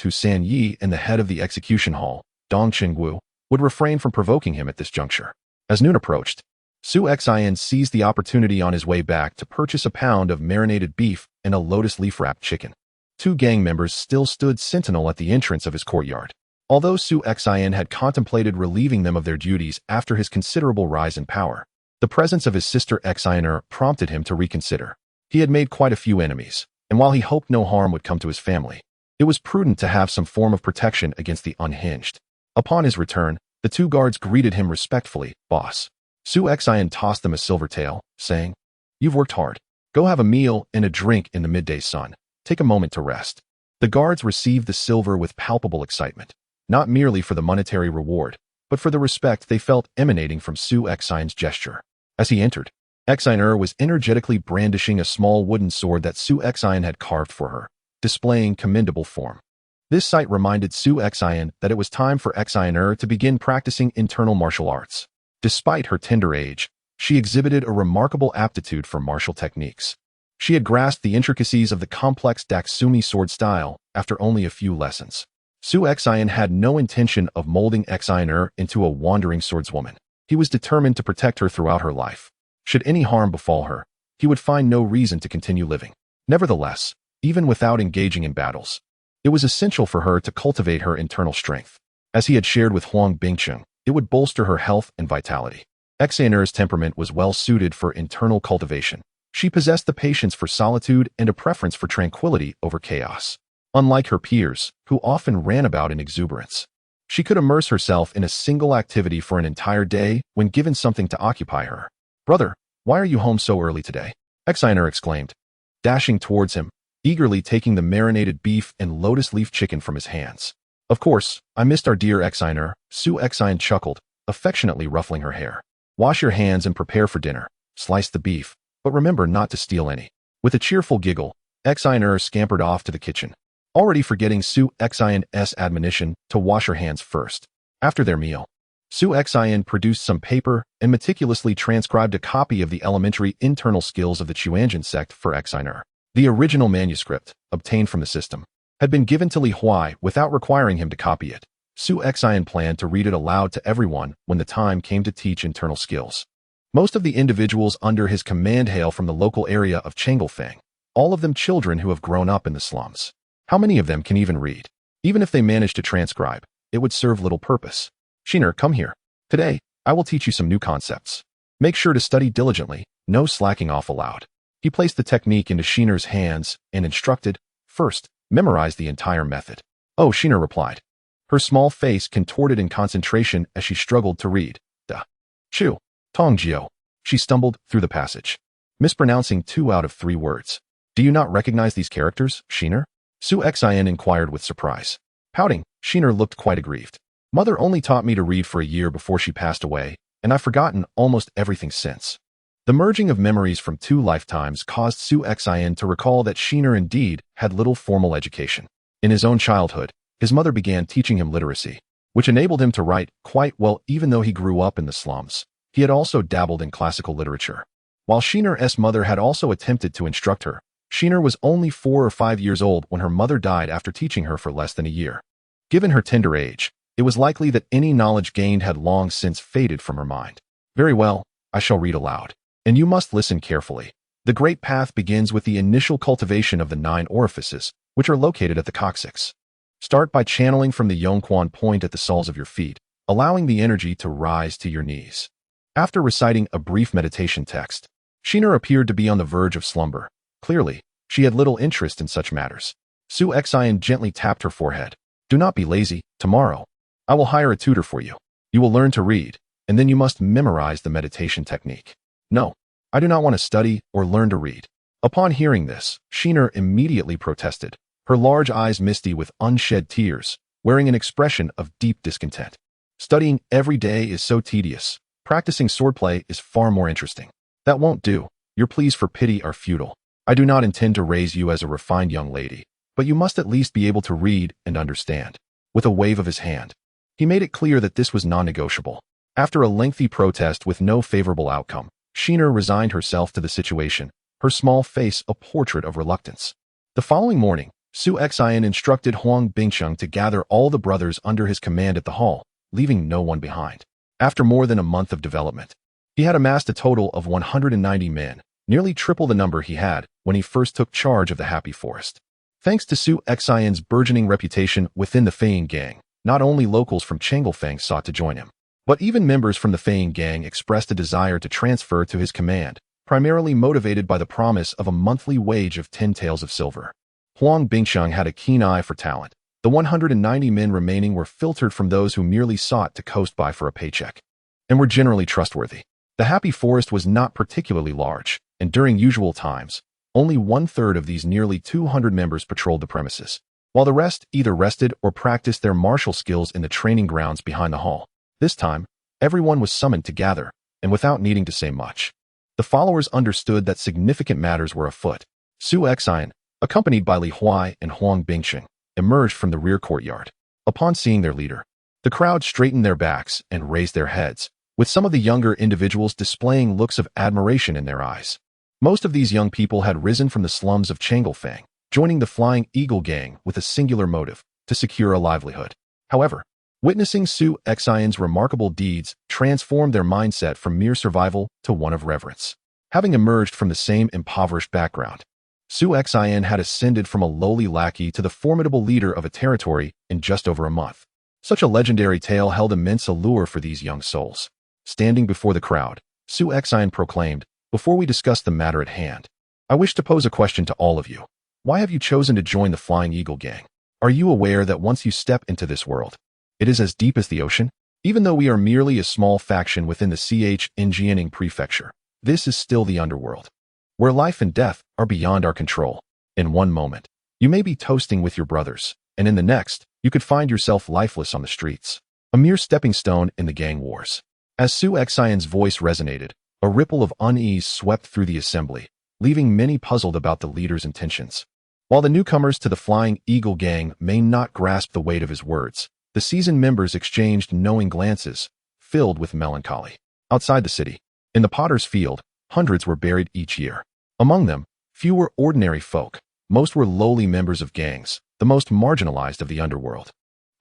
Husan Yi and the head of the execution hall, Dong Qingwu, would refrain from provoking him at this juncture. As noon approached, Su Xian seized the opportunity on his way back to purchase a pound of marinated beef and a lotus leaf-wrapped chicken. 2 gang members still stood sentinel at the entrance of his courtyard. Although Su Xian had contemplated relieving them of their duties after his considerable rise in power, the presence of his sister Xianer prompted him to reconsider. He had made quite a few enemies, and while he hoped no harm would come to his family, it was prudent to have some form of protection against the unhinged. Upon his return, the 2 guards greeted him respectfully. "Boss." Su Xian tossed them a silver tael, saying, "You've worked hard. Go have a meal and a drink in the midday sun. Take a moment to rest." The guards received the silver with palpable excitement, not merely for the monetary reward, but for the respect they felt emanating from Su Xian's gesture. As he entered, Xianer was energetically brandishing a small wooden sword that Su Xian had carved for her, displaying commendable form. This sight reminded Su Xian that it was time for Xianer to begin practicing internal martial arts. Despite her tender age, she exhibited a remarkable aptitude for martial techniques. She had grasped the intricacies of the complex Daksumi sword style after only a few lessons. Su Xian had no intention of molding Xianer into a wandering swordswoman. He was determined to protect her throughout her life. Should any harm befall her, he would find no reason to continue living. Nevertheless, even without engaging in battles, it was essential for her to cultivate her internal strength. As he had shared with Huang Bingcheng, it would bolster her health and vitality. Xianer's temperament was well suited for internal cultivation. She possessed the patience for solitude and a preference for tranquility over chaos. Unlike her peers, who often ran about in exuberance, she could immerse herself in a single activity for an entire day when given something to occupy her. "Brother, why are you home so early today?" Xianer exclaimed, dashing towards him, eagerly taking the marinated beef and lotus leaf chicken from his hands. "Of course, I missed our dear Xianer," Su Xian chuckled, affectionately ruffling her hair. "Wash your hands and prepare for dinner. Slice the beef, but remember not to steal any." With a cheerful giggle, Xianer scampered off to the kitchen, already forgetting Su Xian's admonition to wash her hands first. After their meal, Su Xian produced some paper and meticulously transcribed a copy of the elementary internal skills of the Chuanjin sect for Xianer. The original manuscript, obtained from the system, had been given to Li Huai without requiring him to copy it. Su Xian planned to read it aloud to everyone when the time came to teach internal skills. Most of the individuals under his command hail from the local area of Chenglefeng, all of them children who have grown up in the slums. How many of them can even read? Even if they managed to transcribe, it would serve little purpose. "Shiner, come here. Today, I will teach you some new concepts. Make sure to study diligently, no slacking off allowed." He placed the technique into Shiner's hands and instructed, "First, memorize the entire method." "Oh," Shiner replied. Her small face contorted in concentration as she struggled to read. "Da. Chu. Tongjiu." She stumbled through the passage, mispronouncing 2 out of 3 words. "Do you not recognize these characters, Shiner?" Su Xian inquired with surprise. Pouting, Shiner looked quite aggrieved. "Mother only taught me to read for a year before she passed away, and I've forgotten almost everything since." The merging of memories from 2 lifetimes caused Su Xian to recall that Shiner indeed had little formal education. In his own childhood, his mother began teaching him literacy, which enabled him to write quite well even though he grew up in the slums. He had also dabbled in classical literature. While Shiner's mother had also attempted to instruct her, Shiner was only 4 or 5 years old when her mother died after teaching her for less than a year. Given her tender age, it was likely that any knowledge gained had long since faded from her mind. "Very well, I shall read aloud. And you must listen carefully. The Great Path begins with the initial cultivation of the 9 orifices, which are located at the coccyx. Start by channeling from the Yongquan point at the soles of your feet, allowing the energy to rise to your knees." After reciting a brief meditation text, Shiner appeared to be on the verge of slumber. Clearly, she had little interest in such matters. Su Xian gently tapped her forehead. "Do not be lazy. Tomorrow, I will hire a tutor for you. You will learn to read, and then you must memorize the meditation technique." "No, I do not want to study or learn to read." Upon hearing this, Shiner immediately protested, her large eyes misty with unshed tears, wearing an expression of deep discontent. "Studying every day is so tedious. Practicing swordplay is far more interesting." "That won't do. Your pleas for pity are futile. I do not intend to raise you as a refined young lady, but you must at least be able to read and understand." With a wave of his hand, he made it clear that this was non-negotiable. After a lengthy protest with no favorable outcome, Shiner resigned herself to the situation, her small face a portrait of reluctance. The following morning, Su Xian instructed Huang Bingcheng to gather all the brothers under his command at the hall, leaving no one behind. After more than a month of development, he had amassed a total of 190 men, nearly triple the number he had when he first took charge of the Happy Forest. Thanks to Su Xian's burgeoning reputation within the Feiying gang, not only locals from Chenglefeng sought to join him, but even members from the Feiying gang expressed a desire to transfer to his command, primarily motivated by the promise of a monthly wage of 10 taels of silver. Huang Bingcheng had a keen eye for talent. The 190 men remaining were filtered from those who merely sought to coast by for a paycheck, and were generally trustworthy. The Happy Forest was not particularly large, and during usual times, only 1/3 of these nearly 200 members patrolled the premises, while the rest either rested or practiced their martial skills in the training grounds behind the hall. This time, everyone was summoned to gather, and without needing to say much, the followers understood that significant matters were afoot. Su Xian, accompanied by Li Huai and Huang Bingcheng, emerged from the rear courtyard. Upon seeing their leader, the crowd straightened their backs and raised their heads, with some of the younger individuals displaying looks of admiration in their eyes. Most of these young people had risen from the slums of Changelfang, joining the Flying Eagle gang with a singular motive: to secure a livelihood. However, witnessing Su Xian's remarkable deeds transformed their mindset from mere survival to one of reverence. Having emerged from the same impoverished background, Su Xian had ascended from a lowly lackey to the formidable leader of a territory in just over a month. Such a legendary tale held immense allure for these young souls. Standing before the crowd, Su Xian proclaimed, "Before we discuss the matter at hand, I wish to pose a question to all of you. Why have you chosen to join the Flying Eagle gang? Are you aware that once you step into this world, it is as deep as the ocean? Even though we are merely a small faction within the Jianghu prefecture, this is still the underworld, where life and death are beyond our control. In one moment, you may be toasting with your brothers, and in the next, you could find yourself lifeless on the streets, a mere stepping stone in the gang wars." As Su Xian's voice resonated, a ripple of unease swept through the assembly, leaving many puzzled about the leader's intentions. While the newcomers to the Flying Eagle gang may not grasp the weight of his words, the seasoned members exchanged knowing glances, filled with melancholy. Outside the city, in the potter's field, hundreds were buried each year. Among them, few were ordinary folk. Most were lowly members of gangs, the most marginalized of the underworld.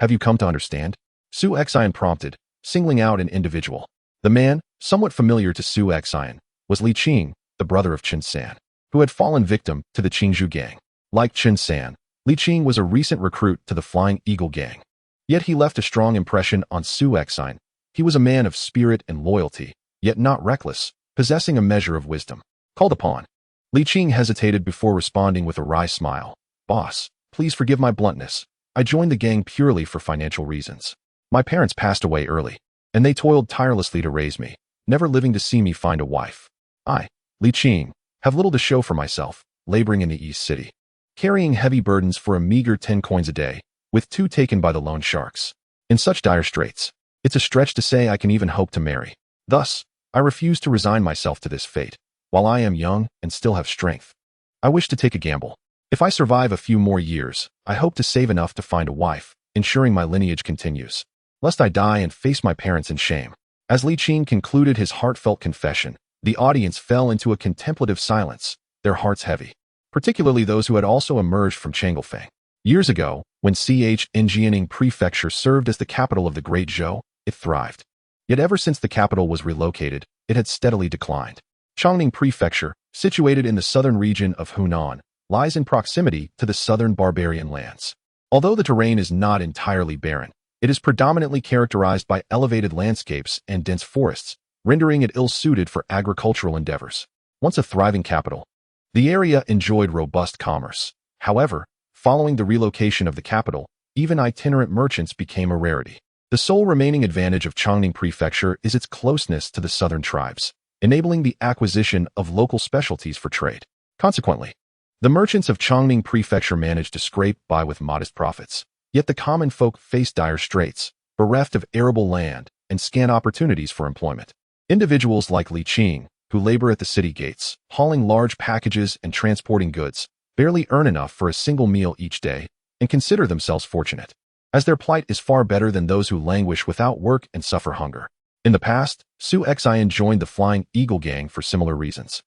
"Have you come to understand?" Su Xian prompted, singling out an individual. The man, somewhat familiar to Su Xian, was Li Qing, the brother of Chen San, who had fallen victim to the Jianghu gang. Like Chen San, Li Qing was a recent recruit to the Flying Eagle gang. Yet he left a strong impression on Su Xian. He was a man of spirit and loyalty, yet not reckless, possessing a measure of wisdom. Called upon, Li Qing hesitated before responding with a wry smile. "Boss, please forgive my bluntness. I joined the gang purely for financial reasons. My parents passed away early, and they toiled tirelessly to raise me, never living to see me find a wife. I, Li Qing, have little to show for myself, laboring in the East City, carrying heavy burdens for a meager 10 coins a day, with 2 taken by the loan sharks. In such dire straits, it's a stretch to say I can even hope to marry. Thus, I refuse to resign myself to this fate. While I am young and still have strength, I wish to take a gamble. If I survive a few more years, I hope to save enough to find a wife, ensuring my lineage continues, lest I die and face my parents in shame." As Li Qing concluded his heartfelt confession, the audience fell into a contemplative silence, their hearts heavy, particularly those who had also emerged from Changelfang. Years ago, when Jianghu prefecture served as the capital of the Great Zhou, it thrived. Yet ever since the capital was relocated, it had steadily declined. Chongning Prefecture, situated in the southern region of Hunan, lies in proximity to the southern barbarian lands. Although the terrain is not entirely barren, it is predominantly characterized by elevated landscapes and dense forests, rendering it ill-suited for agricultural endeavors. Once a thriving capital, the area enjoyed robust commerce. However, following the relocation of the capital, even itinerant merchants became a rarity. The sole remaining advantage of Chongning Prefecture is its closeness to the southern tribes, enabling the acquisition of local specialties for trade. Consequently, the merchants of Chongning Prefecture managed to scrape by with modest profits. Yet the common folk faced dire straits, bereft of arable land and scant opportunities for employment. Individuals like Li Qing, who labor at the city gates, hauling large packages and transporting goods, barely earn enough for a single meal each day and consider themselves fortunate, as their plight is far better than those who languish without work and suffer hunger. In the past, Su Xian joined the Flying Eagle gang for similar reasons.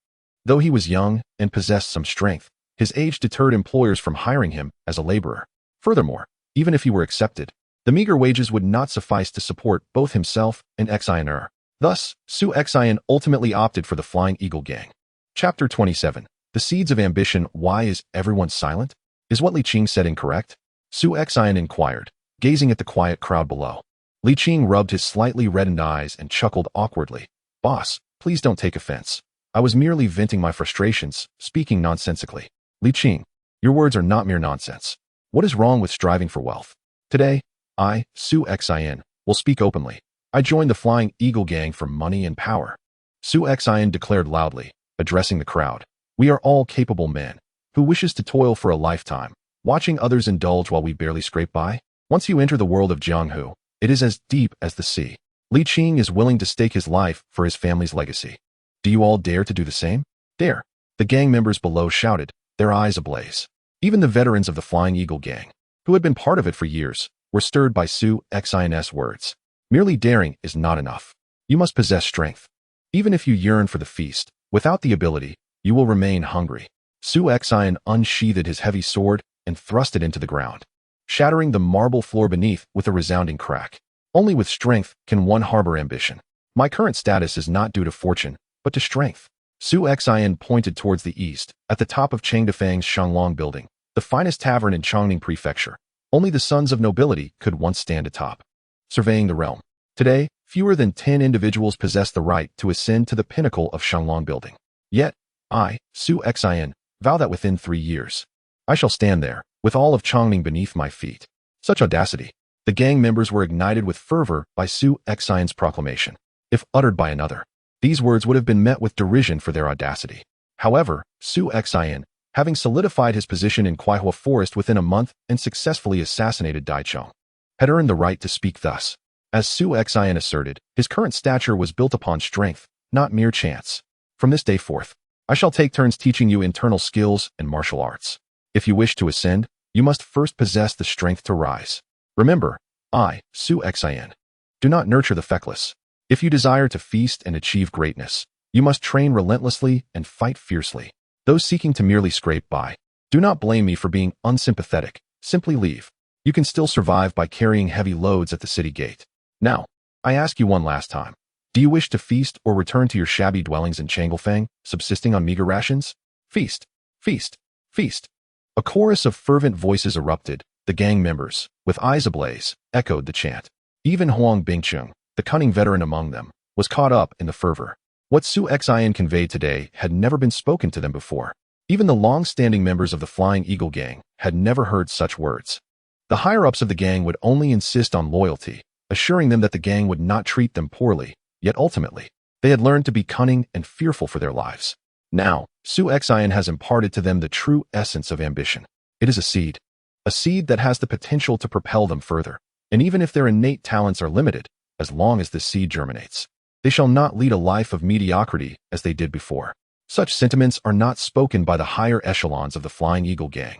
Though he was young and possessed some strength, his age deterred employers from hiring him as a laborer. Furthermore, even if he were accepted, the meager wages would not suffice to support both himself and Xianer. Thus, Su Xian ultimately opted for the Flying Eagle gang. Chapter 27. The Seeds of Ambition. Why is everyone silent? Is what Li Qing said incorrect? Su Xian inquired, gazing at the quiet crowd below. Li Qing rubbed his slightly reddened eyes and chuckled awkwardly. "Boss, please don't take offense. I was merely venting my frustrations, speaking nonsensically." "Li Qing, your words are not mere nonsense. What is wrong with striving for wealth? Today, I, Su Xian, will speak openly. I joined the Flying Eagle gang for money and power." Su Xian declared loudly, addressing the crowd. "We are all capable men. Who wishes to toil for a lifetime, watching others indulge while we barely scrape by? Once you enter the world of Jianghu, it is as deep as the sea. Li Qing is willing to stake his life for his family's legacy. Do you all dare to do the same?" "Dare!" the gang members below shouted, their eyes ablaze. Even the veterans of the Flying Eagle gang, who had been part of it for years, were stirred by Su Xian's words. Merely daring is not enough. You must possess strength. Even if you yearn for the feast, without the ability, you will remain hungry. Su Xian unsheathed his heavy sword and thrust it into the ground, shattering the marble floor beneath with a resounding crack. Only with strength can one harbor ambition. My current status is not due to fortune, but to strength. Su Xian pointed towards the east, at the top of Chengdefang's Shanglong building, the finest tavern in Chongning Prefecture. Only the sons of nobility could once stand atop. Surveying the realm. Today, fewer than 10 individuals possess the right to ascend to the pinnacle of Shanglong building. Yet, I, Su Xian, vow that within 3 years, I shall stand there, with all of Chongning beneath my feet. Such audacity. The gang members were ignited with fervor by Su Xian's proclamation. If uttered by another, these words would have been met with derision for their audacity. However, Su Xian, having solidified his position in Kuaihua Forest within a month and successfully assassinated Dai Chong, had earned the right to speak thus. As Su Xian asserted, his current stature was built upon strength, not mere chance. From this day forth, I shall take turns teaching you internal skills and martial arts. If you wish to ascend, you must first possess the strength to rise. Remember, I, Su Xian, do not nurture the feckless. If you desire to feast and achieve greatness, you must train relentlessly and fight fiercely. Those seeking to merely scrape by, do not blame me for being unsympathetic. Simply leave. You can still survive by carrying heavy loads at the city gate. Now, I ask you one last time. Do you wish to feast or return to your shabby dwellings in Changfeng, subsisting on meager rations? Feast, feast, feast. A chorus of fervent voices erupted. The gang members, with eyes ablaze, echoed the chant. Even Huang Bingcheng, the cunning veteran among them, was caught up in the fervor. What Su Xian conveyed today had never been spoken to them before. Even the long-standing members of the Flying Eagle gang had never heard such words. The higher-ups of the gang would only insist on loyalty, assuring them that the gang would not treat them poorly, yet ultimately, they had learned to be cunning and fearful for their lives. Now, Su Xian has imparted to them the true essence of ambition. It is a seed that has the potential to propel them further, and even if their innate talents are limited, as long as the seed germinates, they shall not lead a life of mediocrity as they did before. Such sentiments are not spoken by the higher echelons of the Flying Eagle gang.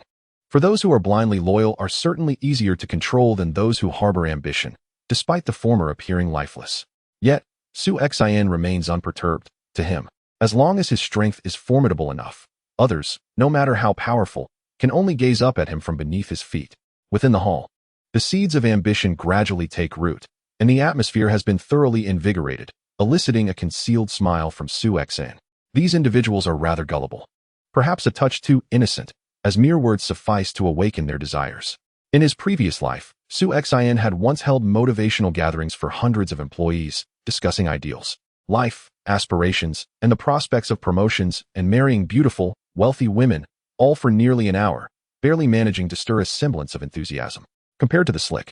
For those who are blindly loyal are certainly easier to control than those who harbor ambition, despite the former appearing lifeless. Yet, Su Xian remains unperturbed. To him, as long as his strength is formidable enough, others, no matter how powerful, can only gaze up at him from beneath his feet. Within the hall, the seeds of ambition gradually take root, and the atmosphere has been thoroughly invigorated, eliciting a concealed smile from Su Xian. These individuals are rather gullible, perhaps a touch too innocent, as mere words suffice to awaken their desires. In his previous life, Su Xian had once held motivational gatherings for hundreds of employees, discussing ideals, life, aspirations, and the prospects of promotions and marrying beautiful, wealthy women, all for nearly an hour, barely managing to stir a semblance of enthusiasm. Compared to the slick,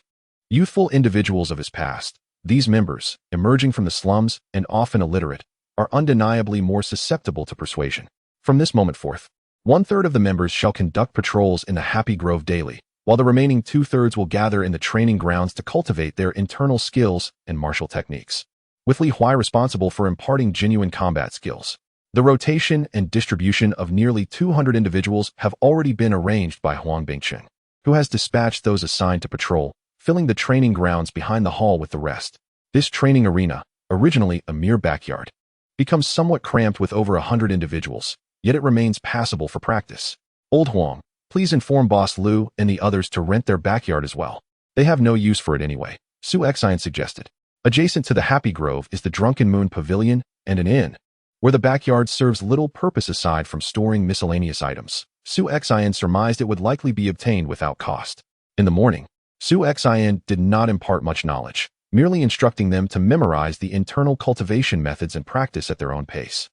youthful individuals of his past, these members, emerging from the slums and often illiterate, are undeniably more susceptible to persuasion. From this moment forth, 1/3 of the members shall conduct patrols in the Happy Grove daily, while the remaining 2/3 will gather in the training grounds to cultivate their internal skills and martial techniques, with Li Huai responsible for imparting genuine combat skills. The rotation and distribution of nearly 200 individuals have already been arranged by Huang Bingcheng, who has dispatched those assigned to patrol, filling the training grounds behind the hall with the rest. This training arena, originally a mere backyard, becomes somewhat cramped with over 100 individuals, yet it remains passable for practice. Old Huang, please inform Boss Liu and the others to rent their backyard as well. They have no use for it anyway, Su Xian suggested. Adjacent to the Happy Grove is the Drunken Moon Pavilion and an inn, where the backyard serves little purpose aside from storing miscellaneous items. Su Xian surmised it would likely be obtained without cost. In the morning, Su Xian did not impart much knowledge, merely instructing them to memorize the internal cultivation methods and practice at their own pace,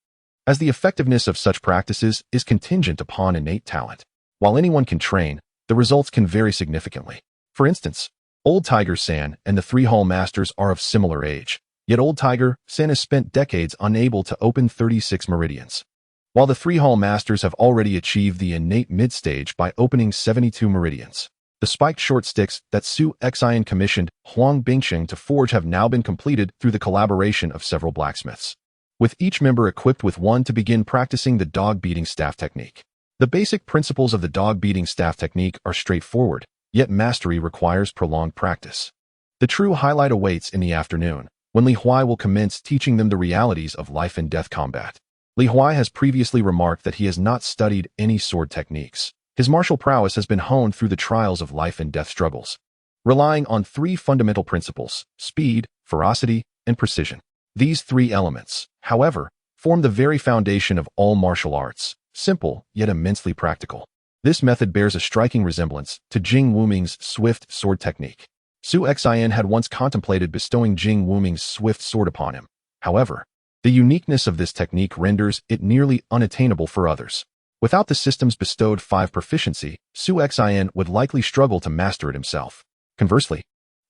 as the effectiveness of such practices is contingent upon innate talent. While anyone can train, the results can vary significantly. For instance, Old Tiger San and the 3 hall masters are of similar age, yet Old Tiger San has spent decades unable to open 36 meridians, while the 3 hall masters have already achieved the innate mid-stage by opening 72 meridians. The spiked short sticks that Su Xian commissioned Huang Bingcheng to forge have now been completed through the collaboration of several blacksmiths, with each member equipped with one to begin practicing the dog-beating staff technique. The basic principles of the dog-beating staff technique are straightforward, yet mastery requires prolonged practice. The true highlight awaits in the afternoon, when Li Huai will commence teaching them the realities of life and death combat. Li Huai has previously remarked that he has not studied any sword techniques. His martial prowess has been honed through the trials of life and death struggles, relying on three fundamental principles: speed, ferocity, and precision. These three elements, however, form the very foundation of all martial arts, simple yet immensely practical. This method bears a striking resemblance to Jing Wuming's swift sword technique. Su Xian had once contemplated bestowing Jing Wuming's swift sword upon him. However, the uniqueness of this technique renders it nearly unattainable for others. Without the system's bestowed 5 proficiency, Su Xian would likely struggle to master it himself. Conversely,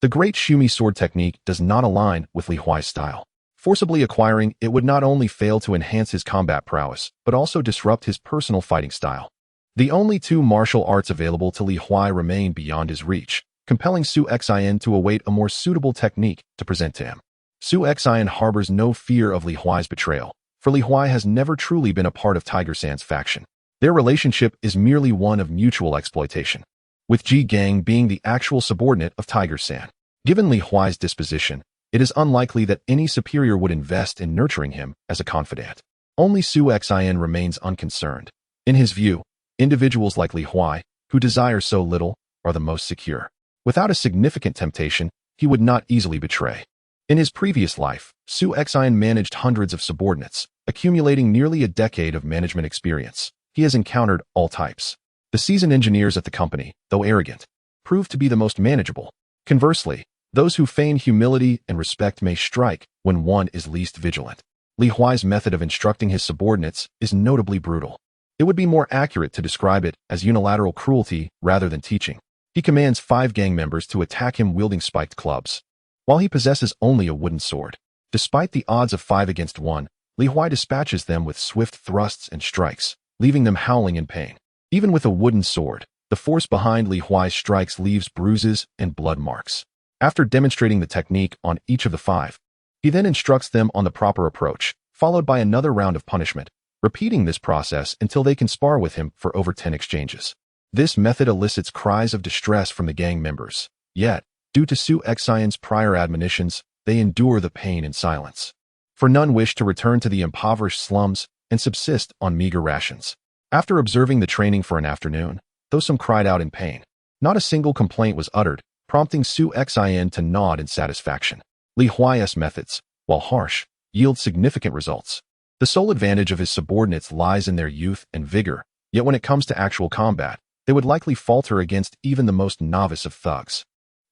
the great Shumi sword technique does not align with Li Huai's style. Forcibly acquiring it would not only fail to enhance his combat prowess, but also disrupt his personal fighting style. The only 2 martial arts available to Li Huai remain beyond his reach, compelling Su Xian to await a more suitable technique to present to him. Su Xian harbors no fear of Li Huai's betrayal, for Li Huai has never truly been a part of Tiger San's faction. Their relationship is merely one of mutual exploitation, with Ji Gang being the actual subordinate of Tiger San. Given Li Huai's disposition, it is unlikely that any superior would invest in nurturing him as a confidant. Only Su Xian remains unconcerned. In his view, individuals like Li Huai, who desire so little, are the most secure. Without a significant temptation, he would not easily betray. In his previous life, Su Xian managed hundreds of subordinates, accumulating nearly a decade of management experience. He has encountered all types. The seasoned engineers at the company, though arrogant, prove to be the most manageable. Conversely, those who feign humility and respect may strike when one is least vigilant. Li Huai's method of instructing his subordinates is notably brutal. It would be more accurate to describe it as unilateral cruelty rather than teaching. He commands 5 gang members to attack him wielding spiked clubs, while he possesses only a wooden sword. Despite the odds of 5 against 1, Li Huai dispatches them with swift thrusts and strikes, leaving them howling in pain. Even with a wooden sword, the force behind Li Huai's strikes leaves bruises and blood marks. After demonstrating the technique on each of the 5, he then instructs them on the proper approach, followed by another round of punishment, repeating this process until they can spar with him for over 10 exchanges. This method elicits cries of distress from the gang members. Yet, due to Su Xian's prior admonitions, they endure the pain in silence. For none wish to return to the impoverished slums and subsist on meager rations. After observing the training for an afternoon, though some cried out in pain, not a single complaint was uttered, prompting Su Xian to nod in satisfaction. Li Huai's methods, while harsh, yield significant results. The sole advantage of his subordinates lies in their youth and vigor, yet when it comes to actual combat, they would likely falter against even the most novice of thugs.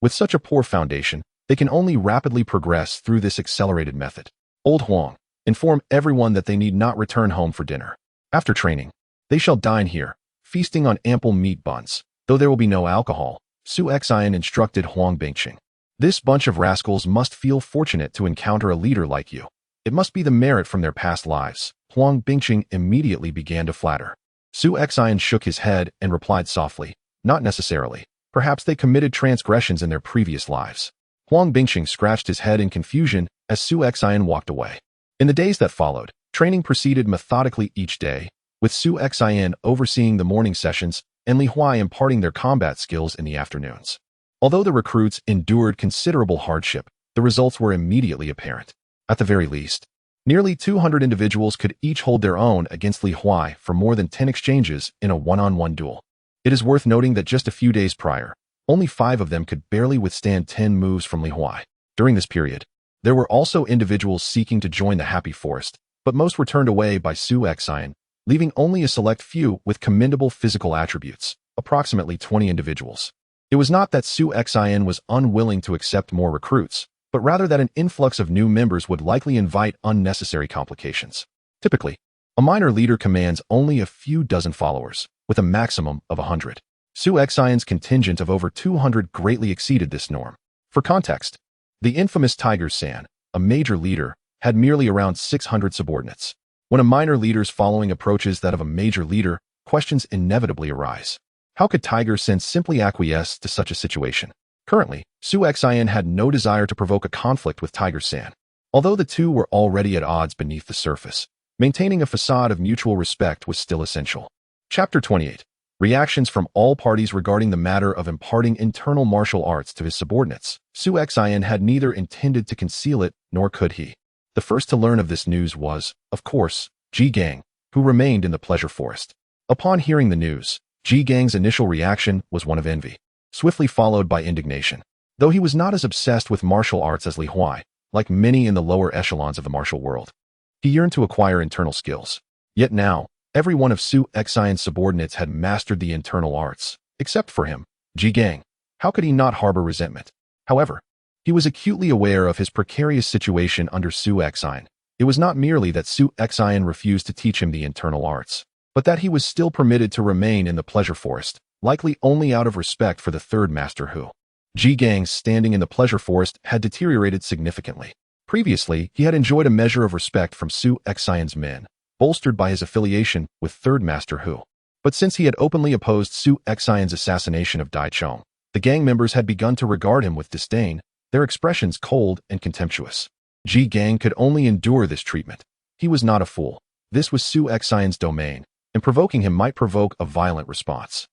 With such a poor foundation, they can only rapidly progress through this accelerated method. Old Huang, inform everyone that they need not return home for dinner. After training, they shall dine here, feasting on ample meat buns. Though there will be no alcohol, Su Xian instructed Huang Bingqing. This bunch of rascals must feel fortunate to encounter a leader like you. It must be the merit from their past lives. Huang Bingqing immediately began to flatter. Su Xian shook his head and replied softly, not necessarily. Perhaps they committed transgressions in their previous lives. Huang Bingqing scratched his head in confusion as Su Xian walked away. In the days that followed, training proceeded methodically each day, with Su Xian overseeing the morning sessions and Li Huai imparting their combat skills in the afternoons. Although the recruits endured considerable hardship, the results were immediately apparent. At the very least, nearly 200 individuals could each hold their own against Li Huai for more than 10 exchanges in a one-on-one duel. It is worth noting that just a few days prior, only 5 of them could barely withstand 10 moves from Li Huai. During this period, there were also individuals seeking to join the Happy Forest, but most were turned away by Su Xian, leaving only a select few with commendable physical attributes, approximately 20 individuals. It was not that Su Xian was unwilling to accept more recruits, but rather that an influx of new members would likely invite unnecessary complications. Typically, a minor leader commands only a few dozen followers, with a maximum of 100. Su Xian's contingent of over 200 greatly exceeded this norm. For context, the infamous Tiger San, a major leader, had merely around 600 subordinates. When a minor leader's following approaches that of a major leader, questions inevitably arise. How could Tiger San simply acquiesce to such a situation? Currently, Su Xian had no desire to provoke a conflict with Tiger San. Although the two were already at odds beneath the surface, maintaining a facade of mutual respect was still essential. Chapter 28. Reactions from all parties regarding the matter of imparting internal martial arts to his subordinates. Su Xian had neither intended to conceal it, nor could he. The first to learn of this news was, of course, Ji Gang, who remained in the pleasure forest. Upon hearing the news, Ji Gang's initial reaction was one of envy, swiftly followed by indignation. Though he was not as obsessed with martial arts as Li Huai, like many in the lower echelons of the martial world, he yearned to acquire internal skills. Yet now, every one of Su Xian's subordinates had mastered the internal arts, except for him, Ji Gang. How could he not harbor resentment? However, he was acutely aware of his precarious situation under Su Xian. It was not merely that Su Xian refused to teach him the internal arts, but that he was still permitted to remain in the pleasure forest, likely only out of respect for the third master who. Ji Gang's standing in the pleasure forest had deteriorated significantly. Previously, he had enjoyed a measure of respect from Su Xian's men, bolstered by his affiliation with third master Hu. But since he had openly opposed Su Xian's assassination of Dai Chong, the gang members had begun to regard him with disdain, their expressions cold and contemptuous. Ji Gang could only endure this treatment. He was not a fool. This was Su Xian's domain, and provoking him might provoke a violent response.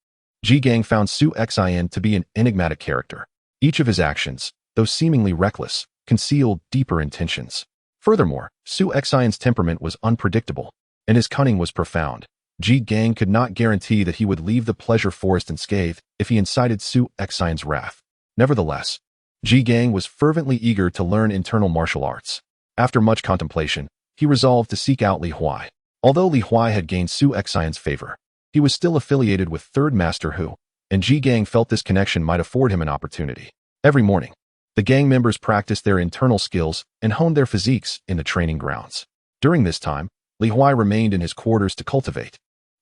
Ji Gang found Su Xian to be an enigmatic character. Each of his actions, though seemingly reckless, concealed deeper intentions. Furthermore, Su Xian's temperament was unpredictable, and his cunning was profound. Ji Gang could not guarantee that he would leave the pleasure forest unscathed if he incited Su Xian's wrath. Nevertheless, Ji Gang was fervently eager to learn internal martial arts. After much contemplation, he resolved to seek out Li Huai. Although Li Huai had gained Su Xian's favor, he was still affiliated with third master Hu, and Ji Gang felt this connection might afford him an opportunity. Every morning, the gang members practiced their internal skills and honed their physiques in the training grounds. During this time, Li Huai remained in his quarters to cultivate,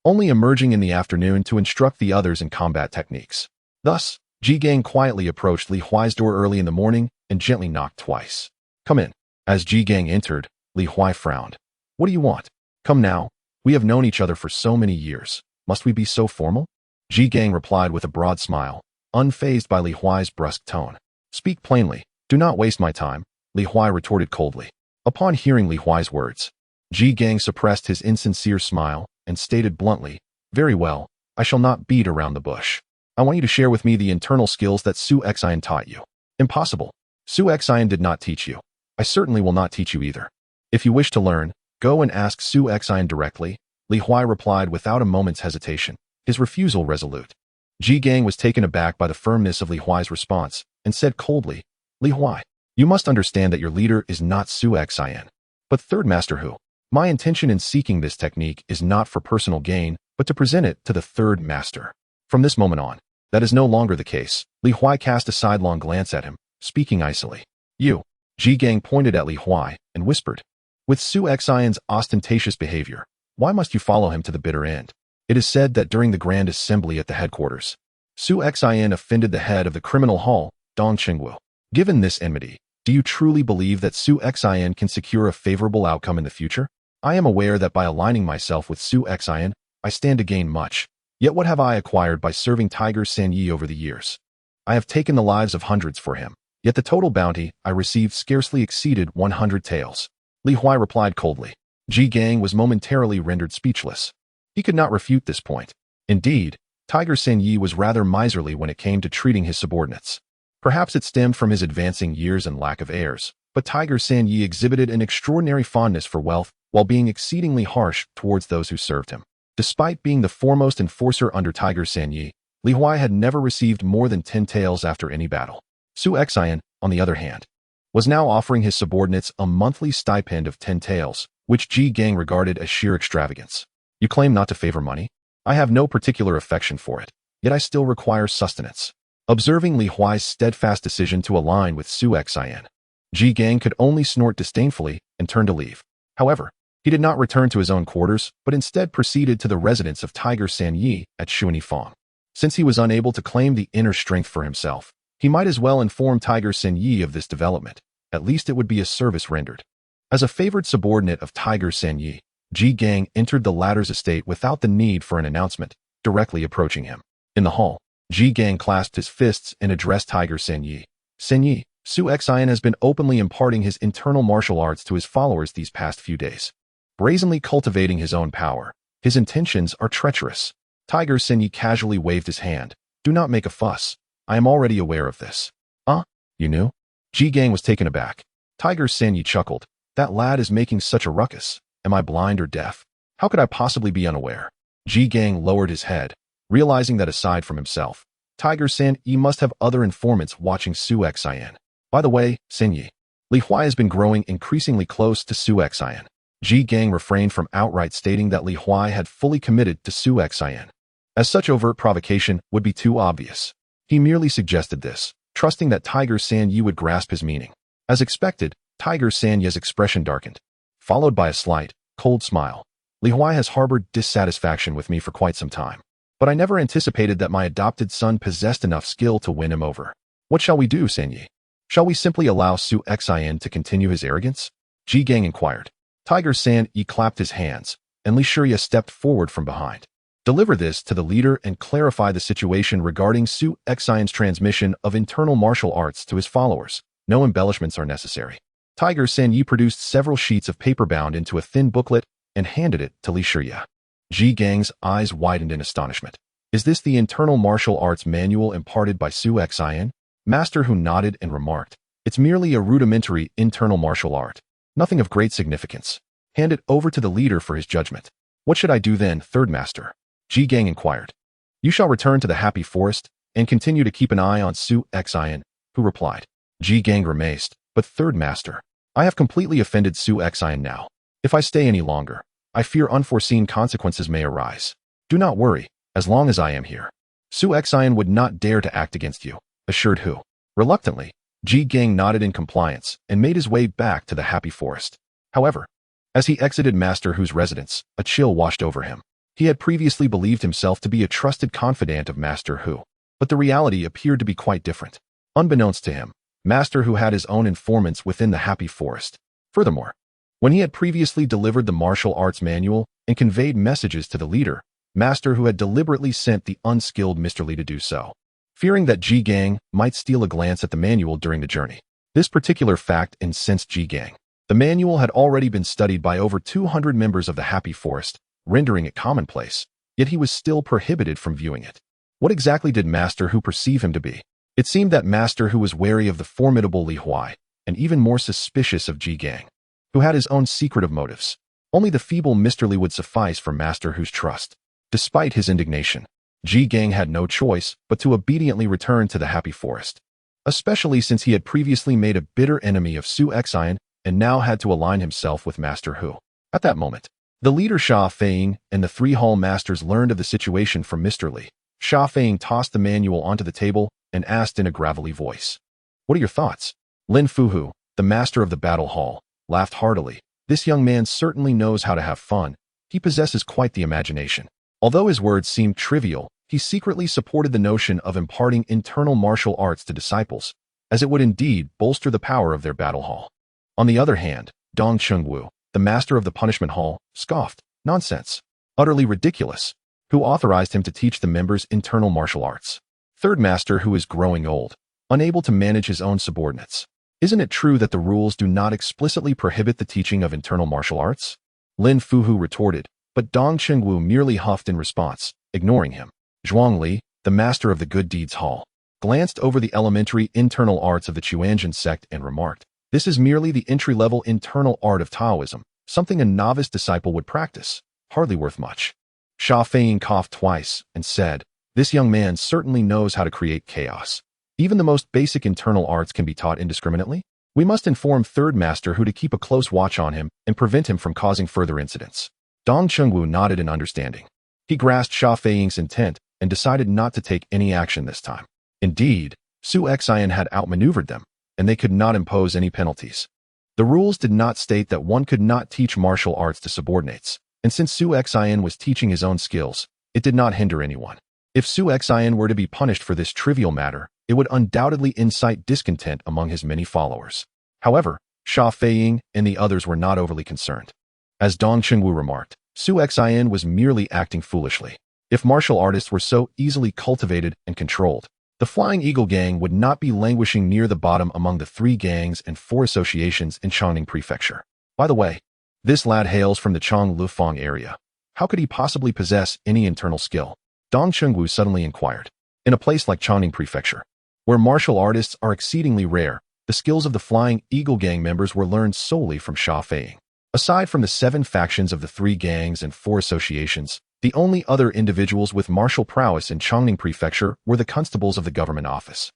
only emerging in the afternoon to instruct the others in combat techniques. Thus, Ji Gang quietly approached Li Huai's door early in the morning and gently knocked twice. "Come in." As Ji Gang entered, Li Huai frowned. "What do you want?" "Come now. We have known each other for so many years. Must we be so formal?" Ji Gang replied with a broad smile, unfazed by Li Huai's brusque tone. "Speak plainly. Do not waste my time," Li Huai retorted coldly. Upon hearing Li Huai's words, Ji Gang suppressed his insincere smile and stated bluntly, "Very well, I shall not beat around the bush. I want you to share with me the internal skills that Su Xian taught you." "Impossible. Su Xian did not teach you. I certainly will not teach you either. If you wish to learn, go and ask Su Xian directly," Li Huai replied without a moment's hesitation, his refusal resolute. Ji Gang was taken aback by the firmness of Li Huai's response and said coldly, "Li Huai, you must understand that your leader is not Su Xian, but third master Hu. My intention in seeking this technique is not for personal gain, but to present it to the third master." From this moment on, that is no longer the case. Li Huai cast a sidelong glance at him, speaking icily. "You." Ji Gang pointed at Li Huai and whispered, "With Su Xian's ostentatious behavior, why must you follow him to the bitter end? It is said that during the grand assembly at the headquarters, Su Xian offended the head of the criminal hall, Dong Qingwu. Given this enmity, do you truly believe that Su Xian can secure a favorable outcome in the future? I am aware that by aligning myself with Su Xian, I stand to gain much. Yet what have I acquired by serving Tiger Sanyi over the years? I have taken the lives of hundreds for him, yet the total bounty I received scarcely exceeded 100 taels." Li Huai replied coldly. Ji Gang was momentarily rendered speechless. He could not refute this point. Indeed, Tiger Sanyi was rather miserly when it came to treating his subordinates. Perhaps it stemmed from his advancing years and lack of heirs, but Tiger Sanyi exhibited an extraordinary fondness for wealth while being exceedingly harsh towards those who served him. Despite being the foremost enforcer under Tiger Sanyi, Li Huai had never received more than 10 taels after any battle. Su Xian, on the other hand, was now offering his subordinates a monthly stipend of 10 taels, which Ji Gang regarded as sheer extravagance. "You claim not to favor money? I have no particular affection for it, yet I still require sustenance." Observing Li Huai's steadfast decision to align with Su Xian, Ji Gang could only snort disdainfully and turn to leave. However, he did not return to his own quarters, but instead proceeded to the residence of Tiger Sanyi at Shunifang. Since he was unable to claim the inner strength for himself, he might as well inform Tiger Sanyi of this development. At least it would be a service rendered. As a favored subordinate of Tiger Sanyi, Ji Gang entered the latter's estate without the need for an announcement, directly approaching him. In the hall, Ji Gang clasped his fists and addressed Tiger Sanyi. "Sanyi, Su Xian has been openly imparting his internal martial arts to his followers these past few days, brazenly cultivating his own power. His intentions are treacherous." Tiger Sanyi casually waved his hand. "Do not make a fuss. I am already aware of this." "Huh? You knew?" Ji Gang was taken aback. Tiger Sanyi chuckled. "That lad is making such a ruckus. Am I blind or deaf? How could I possibly be unaware? Ji Gang lowered his head, realizing that aside from himself, Tiger San Yi must have other informants watching Su Xian. By the way, San Yi, Li Huai has been growing increasingly close to Su Xian. Ji Gang refrained from outright stating that Li Huai had fully committed to Su Xian, as such overt provocation would be too obvious. He merely suggested this, trusting that Tiger San Yi would grasp his meaning. As expected, Tiger San Yi's expression darkened, followed by a slight, cold smile. Li Huai has harbored dissatisfaction with me for quite some time, but I never anticipated that my adopted son possessed enough skill to win him over. What shall we do, San Yi? Shall we simply allow Su Xian to continue his arrogance? Ji Gang inquired. Tiger San Yi clapped his hands, and Li Shiya stepped forward from behind. Deliver this to the leader and clarify the situation regarding Su Xian's transmission of internal martial arts to his followers. No embellishments are necessary. Tiger San Yi produced several sheets of paper bound into a thin booklet and handed it to Li Shiya. Ji Gang's eyes widened in astonishment. Is this the internal martial arts manual imparted by Su Xian? Master Hu nodded and remarked, it's merely a rudimentary internal martial art. Nothing of great significance. Hand it over to the leader for his judgment. What should I do then, third master? Ji Gang inquired. You shall return to the Happy Forest and continue to keep an eye on Su Xian, who replied. Ji Gang grimaced, but third master, I have completely offended Su Xian now. If I stay any longer, I fear unforeseen consequences may arise. Do not worry, as long as I am here. Su Xian would not dare to act against you, assured Hu. Reluctantly, Ji Gang nodded in compliance and made his way back to the Happy Forest. However, as he exited Master Hu's residence, a chill washed over him. He had previously believed himself to be a trusted confidant of Master Hu, but the reality appeared to be quite different. Unbeknownst to him, Master Hu had his own informants within the Happy Forest. Furthermore, when he had previously delivered the martial arts manual and conveyed messages to the leader, Master Hu had deliberately sent the unskilled Mr. Li to do so, fearing that Ji Gang might steal a glance at the manual during the journey. This particular fact incensed Ji Gang. The manual had already been studied by over 200 members of the Happy Forest, rendering it commonplace, yet he was still prohibited from viewing it. What exactly did Master Hu perceive him to be? It seemed that Master Hu was wary of the formidable Li Huai, and even more suspicious of Ji Gang, who had his own secretive motives. Only the feeble Mr. Li would suffice for Master Hu's trust. Despite his indignation, Ji Gang had no choice but to obediently return to the Happy Forest, especially since he had previously made a bitter enemy of Su Xian and now had to align himself with Master Hu. At that moment, the leader Sha Feiying and the three hall masters learned of the situation from Mr. Li. Sha Feiying tossed the manual onto the table and asked in a gravelly voice, "What are your thoughts?" Lin Fuhu, the master of the battle hall, laughed heartily. This young man certainly knows how to have fun. He possesses quite the imagination. Although his words seemed trivial, he secretly supported the notion of imparting internal martial arts to disciples, as it would indeed bolster the power of their battle hall. On the other hand, Dong Chengwu, the master of the punishment hall, scoffed. Nonsense. Utterly ridiculous. Who authorized him to teach the members internal martial arts? Third master who is growing old, unable to manage his own subordinates. Isn't it true that the rules do not explicitly prohibit the teaching of internal martial arts? Lin Fuhu retorted, but Dong Chengwu merely huffed in response, ignoring him. Zhuang Li, the master of the good deeds hall, glanced over the elementary internal arts of the Chuanjin sect and remarked, "This is merely the entry-level internal art of Taoism, something a novice disciple would practice. Hardly worth much." Sha Feiying coughed twice and said, "This young man certainly knows how to create chaos. Even the most basic internal arts can be taught indiscriminately. We must inform Third Master Hu to keep a close watch on him and prevent him from causing further incidents." Dong Chengwu nodded in understanding. He grasped Sha Feiying's intent and decided not to take any action this time. Indeed, Su Xian had outmaneuvered them, and they could not impose any penalties. The rules did not state that one could not teach martial arts to subordinates, and since Su Xian was teaching his own skills, it did not hinder anyone. If Su Xian were to be punished for this trivial matter, it would undoubtedly incite discontent among his many followers. However, Sha Feiying and the others were not overly concerned. As Dong Chengwu remarked, Su Xian was merely acting foolishly. If martial artists were so easily cultivated and controlled, the Flying Eagle Gang would not be languishing near the bottom among the 3 gangs and 4 associations in Chongning Prefecture. By the way, this lad hails from the Chong Lufang area. How could he possibly possess any internal skill? Dong Chengwu suddenly inquired. In a place like Chongning Prefecture, where martial artists are exceedingly rare, the skills of the Flying Eagle Gang members were learned solely from Sha Feiying. Aside from the 7 factions of the 3 gangs and 4 associations, the only other individuals with martial prowess in Chongning Prefecture were the constables of the government office.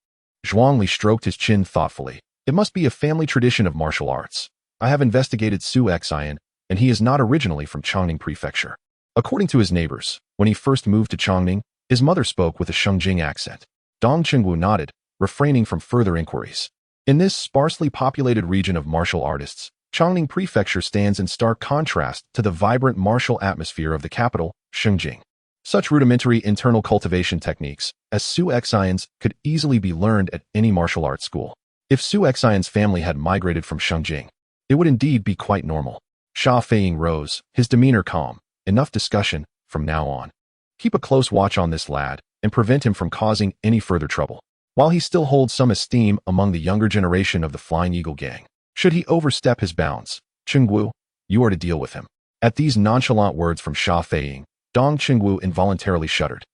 Zhuangli stroked his chin thoughtfully. It must be a family tradition of martial arts. I have investigated Su Xian, and he is not originally from Chongning Prefecture. According to his neighbors, when he first moved to Chongning, his mother spoke with a Shengjing accent. Dong Qingwu nodded, refraining from further inquiries. In this sparsely populated region of martial artists, Chongning Prefecture stands in stark contrast to the vibrant martial atmosphere of the capital, Shengjing. Such rudimentary internal cultivation techniques as Su Xian's could easily be learned at any martial arts school. If Su Xian's family had migrated from Shengjing, it would indeed be quite normal. Sha Feiying rose, his demeanor calm. Enough discussion, from now on. Keep a close watch on this lad, and prevent him from causing any further trouble. While he still holds some esteem among the younger generation of the Flying Eagle gang, should he overstep his bounds, Qingwu, you are to deal with him. At these nonchalant words from Sha Feiying, Dong Qingwu involuntarily shuddered,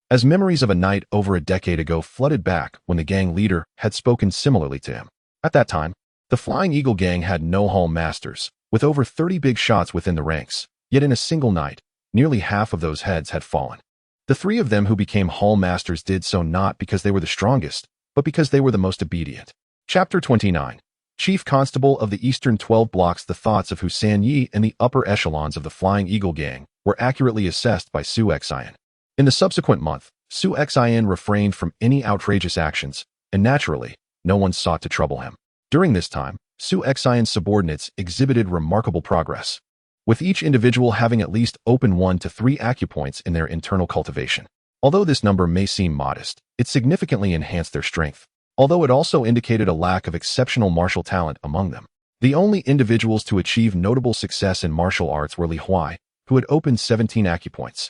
as memories of a night over a decade ago flooded back when the gang leader had spoken similarly to him. At that time, the Flying Eagle gang had no hall masters, with over 30 big shots within the ranks, yet in a single night, nearly half of those heads had fallen. The 3 of them who became hall masters did so not because they were the strongest, but because they were the most obedient. Chapter 29. Chief Constable of the Eastern 12 blocks. The thoughts of Hussein Yi and the upper echelons of the Flying Eagle gang were accurately assessed by Su Xian. In the subsequent month, Su Xian refrained from any outrageous actions, and naturally, no one sought to trouble him. During this time, Su Xian's subordinates exhibited remarkable progress, with each individual having at least open 1 to 3 acupoints in their internal cultivation. Although this number may seem modest, it significantly enhanced their strength, although it also indicated a lack of exceptional martial talent among them. The only individuals to achieve notable success in martial arts were Li Huai, who had opened 17 acupoints,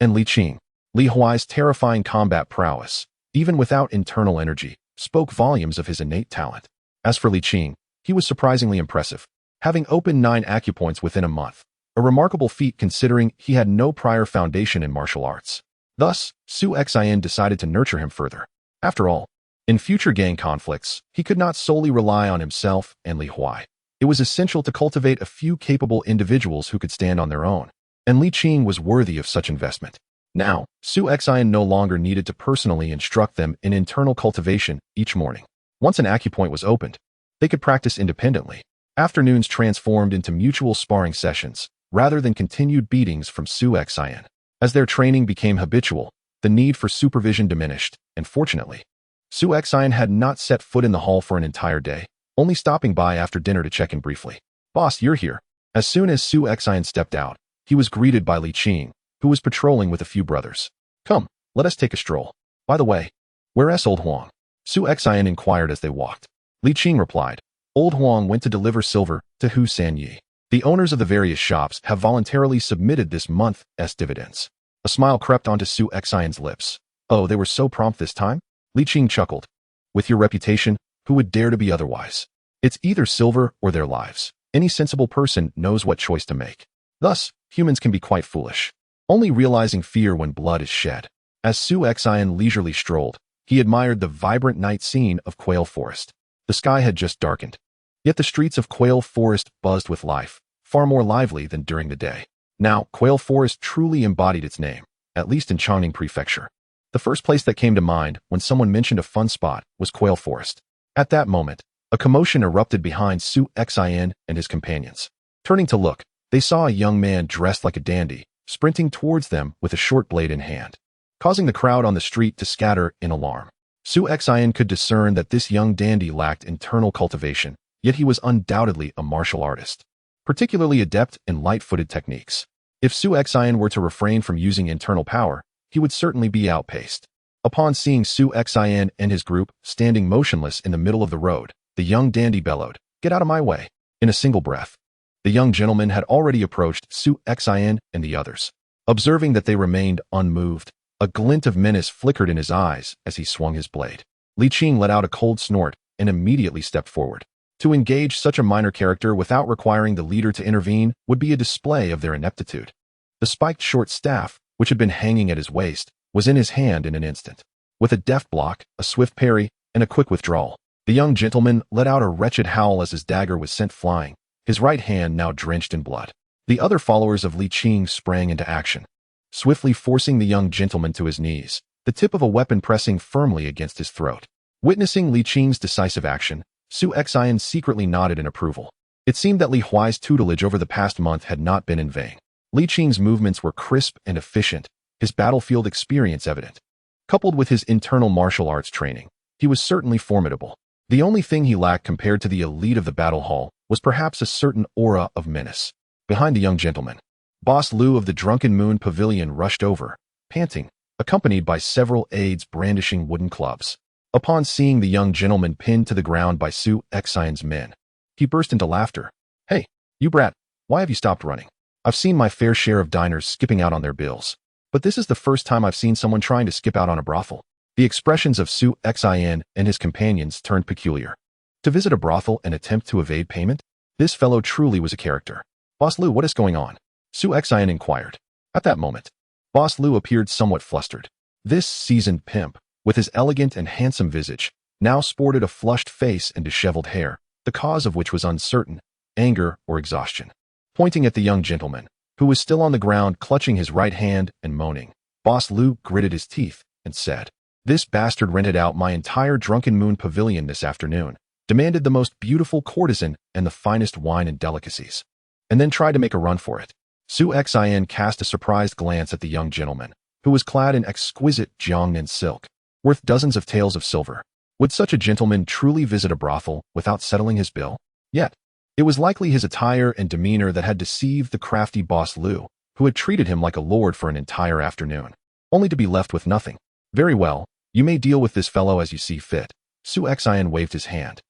and Li Qing. Li Huai's terrifying combat prowess, even without internal energy, spoke volumes of his innate talent. As for Li Qing, he was surprisingly impressive, having opened 9 acupoints within a month, a remarkable feat considering he had no prior foundation in martial arts. Thus, Su Xian decided to nurture him further. After all, in future gang conflicts, he could not solely rely on himself and Li Huai. It was essential to cultivate a few capable individuals who could stand on their own, and Li Qing was worthy of such investment. Now, Su Xian no longer needed to personally instruct them in internal cultivation each morning. Once an acupoint was opened, they could practice independently. Afternoons transformed into mutual sparring sessions, rather than continued beatings from Su Xian. As their training became habitual, the need for supervision diminished, and fortunately, Su Xian had not set foot in the hall for an entire day, only stopping by after dinner to check in briefly. "Boss, you're here." As soon as Su Xian stepped out, he was greeted by Li Qing, who was patrolling with a few brothers. "Come, let us take a stroll. By the way, where's Old Huang?" Su Xian inquired as they walked. Li Qing replied, "Old Huang went to deliver silver to Hussein Yi. The owners of the various shops have voluntarily submitted this month's dividends." A smile crept onto Su Xian's lips. "Oh, they were so prompt this time?" Li Qing chuckled. "With your reputation, who would dare to be otherwise? It's either silver or their lives. Any sensible person knows what choice to make. Thus, humans can be quite foolish, only realizing fear when blood is shed." As Su Xian leisurely strolled, he admired the vibrant night scene of Quail Forest. The sky had just darkened, yet the streets of Quail Forest buzzed with life, far more lively than during the day. Now, Quail Forest truly embodied its name, at least in Chongning Prefecture. The first place that came to mind when someone mentioned a fun spot was Quail Forest. At that moment, a commotion erupted behind Su Xian and his companions. Turning to look, they saw a young man dressed like a dandy, sprinting towards them with a short blade in hand, causing the crowd on the street to scatter in alarm. Su Xian could discern that this young dandy lacked internal cultivation, yet he was undoubtedly a martial artist, particularly adept in light-footed techniques. If Su Xian were to refrain from using internal power, he would certainly be outpaced. Upon seeing Su Xian and his group standing motionless in the middle of the road, the young dandy bellowed, "Get out of my way!" In a single breath. The young gentleman had already approached Su Xian and the others. Observing that they remained unmoved, a glint of menace flickered in his eyes as he swung his blade. Li Qing let out a cold snort and immediately stepped forward. To engage such a minor character without requiring the leader to intervene would be a display of their ineptitude. The spiked short staff, which had been hanging at his waist, was in his hand in an instant. With a deft block, a swift parry, and a quick withdrawal, the young gentleman let out a wretched howl as his dagger was sent flying, his right hand now drenched in blood. The other followers of Li Qing sprang into action, swiftly forcing the young gentleman to his knees, the tip of a weapon pressing firmly against his throat. Witnessing Li Qing's decisive action, Su Xian secretly nodded in approval. It seemed that Li Huai's tutelage over the past month had not been in vain. Li Qing's movements were crisp and efficient, his battlefield experience evident. Coupled with his internal martial arts training, he was certainly formidable. The only thing he lacked compared to the elite of the battle hall was perhaps a certain aura of menace. Behind the young gentleman, Boss Lu of the Drunken Moon Pavilion rushed over, panting, accompanied by several aides brandishing wooden clubs. Upon seeing the young gentleman pinned to the ground by Su Xian's men, he burst into laughter. "Hey, you brat, why have you stopped running? I've seen my fair share of diners skipping out on their bills, but this is the first time I've seen someone trying to skip out on a brothel." The expressions of Su Xian and his companions turned peculiar. To visit a brothel and attempt to evade payment? This fellow truly was a character. "Boss Lu, what is going on?" Su Xian inquired. At that moment, Boss Lu appeared somewhat flustered. This seasoned pimp, with his elegant and handsome visage, now sported a flushed face and disheveled hair, the cause of which was uncertain, anger or exhaustion. Pointing at the young gentleman, who was still on the ground clutching his right hand and moaning, Boss Lu gritted his teeth and said, "This bastard rented out my entire Drunken Moon Pavilion this afternoon, demanded the most beautiful courtesan and the finest wine and delicacies, and then tried to make a run for it." Su Xian cast a surprised glance at the young gentleman, who was clad in exquisite Jianghu silk, worth dozens of taels of silver. Would such a gentleman truly visit a brothel without settling his bill? Yet, it was likely his attire and demeanor that had deceived the crafty Boss Lu, who had treated him like a lord for an entire afternoon, only to be left with nothing. "Very well, you may deal with this fellow as you see fit." Su Xian waved his hand,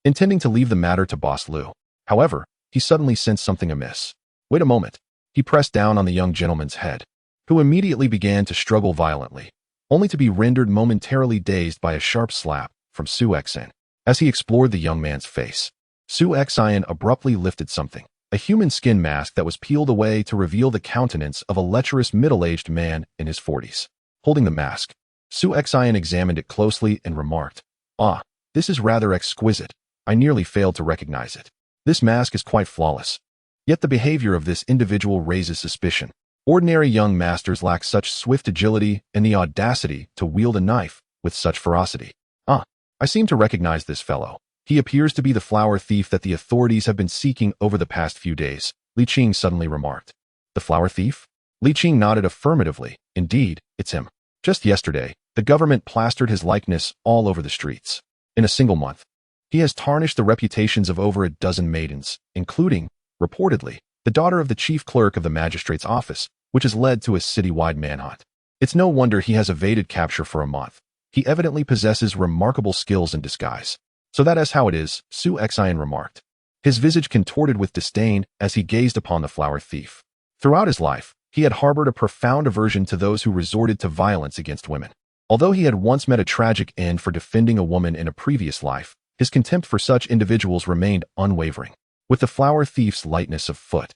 intending to leave the matter to Boss Lu. However, he suddenly sensed something amiss. "Wait a moment." He pressed down on the young gentleman's head, who immediately began to struggle violently, only to be rendered momentarily dazed by a sharp slap from Su Xian. As he explored the young man's face, Su Xian abruptly lifted something, a human skin mask that was peeled away to reveal the countenance of a lecherous middle-aged man in his 40s. Holding the mask, Su Xian examined it closely and remarked, "Ah, this is rather exquisite. I nearly failed to recognize it. This mask is quite flawless. Yet the behavior of this individual raises suspicion. Ordinary young masters lack such swift agility and the audacity to wield a knife with such ferocity. Ah, I seem to recognize this fellow. He appears to be the flower thief that the authorities have been seeking over the past few days," Li Qing suddenly remarked. "The flower thief?" Li Qing nodded affirmatively. "Indeed, it's him. Just yesterday, the government plastered his likeness all over the streets. In a single month, he has tarnished the reputations of over a dozen maidens, including, reportedly, the daughter of the chief clerk of the magistrate's office, which has led to a citywide manhunt. It's no wonder he has evaded capture for a month. He evidently possesses remarkable skills in disguise." "So that is how it is," Su Xian remarked, his visage contorted with disdain as he gazed upon the flower thief. Throughout his life, he had harbored a profound aversion to those who resorted to violence against women. Although he had once met a tragic end for defending a woman in a previous life, his contempt for such individuals remained unwavering. With the flower thief's lightness of foot,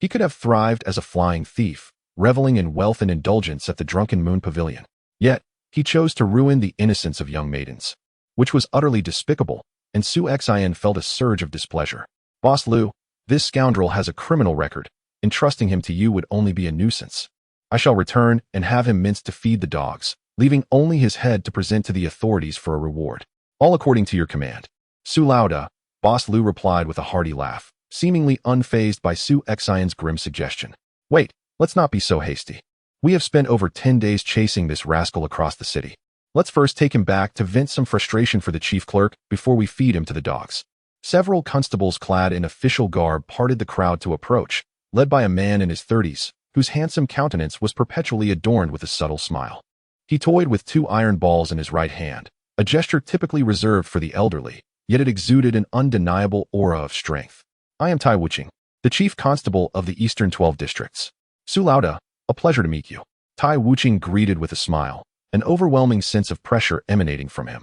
he could have thrived as a flying thief, reveling in wealth and indulgence at the Drunken Moon Pavilion. Yet, he chose to ruin the innocence of young maidens, which was utterly despicable, and Su Xian felt a surge of displeasure. "Boss Lu, this scoundrel has a criminal record. Entrusting him to you would only be a nuisance. I shall return and have him minced to feed the dogs, leaving only his head to present to the authorities for a reward. All according to your command." "Su Lauda," Boss Lu replied with a hearty laugh, seemingly unfazed by Su Xian's grim suggestion. "Wait, let's not be so hasty. We have spent over 10 days chasing this rascal across the city. Let's first take him back to vent some frustration for the chief clerk before we feed him to the dogs." Several constables clad in official garb parted the crowd to approach, led by a man in his 30s, whose handsome countenance was perpetually adorned with a subtle smile. He toyed with 2 iron balls in his right hand, a gesture typically reserved for the elderly, yet it exuded an undeniable aura of strength. "I am Tai Wuqing, the chief constable of the Eastern 12 districts. Su Lauda, a pleasure to meet you." Tai Wuqing greeted with a smile, an overwhelming sense of pressure emanating from him.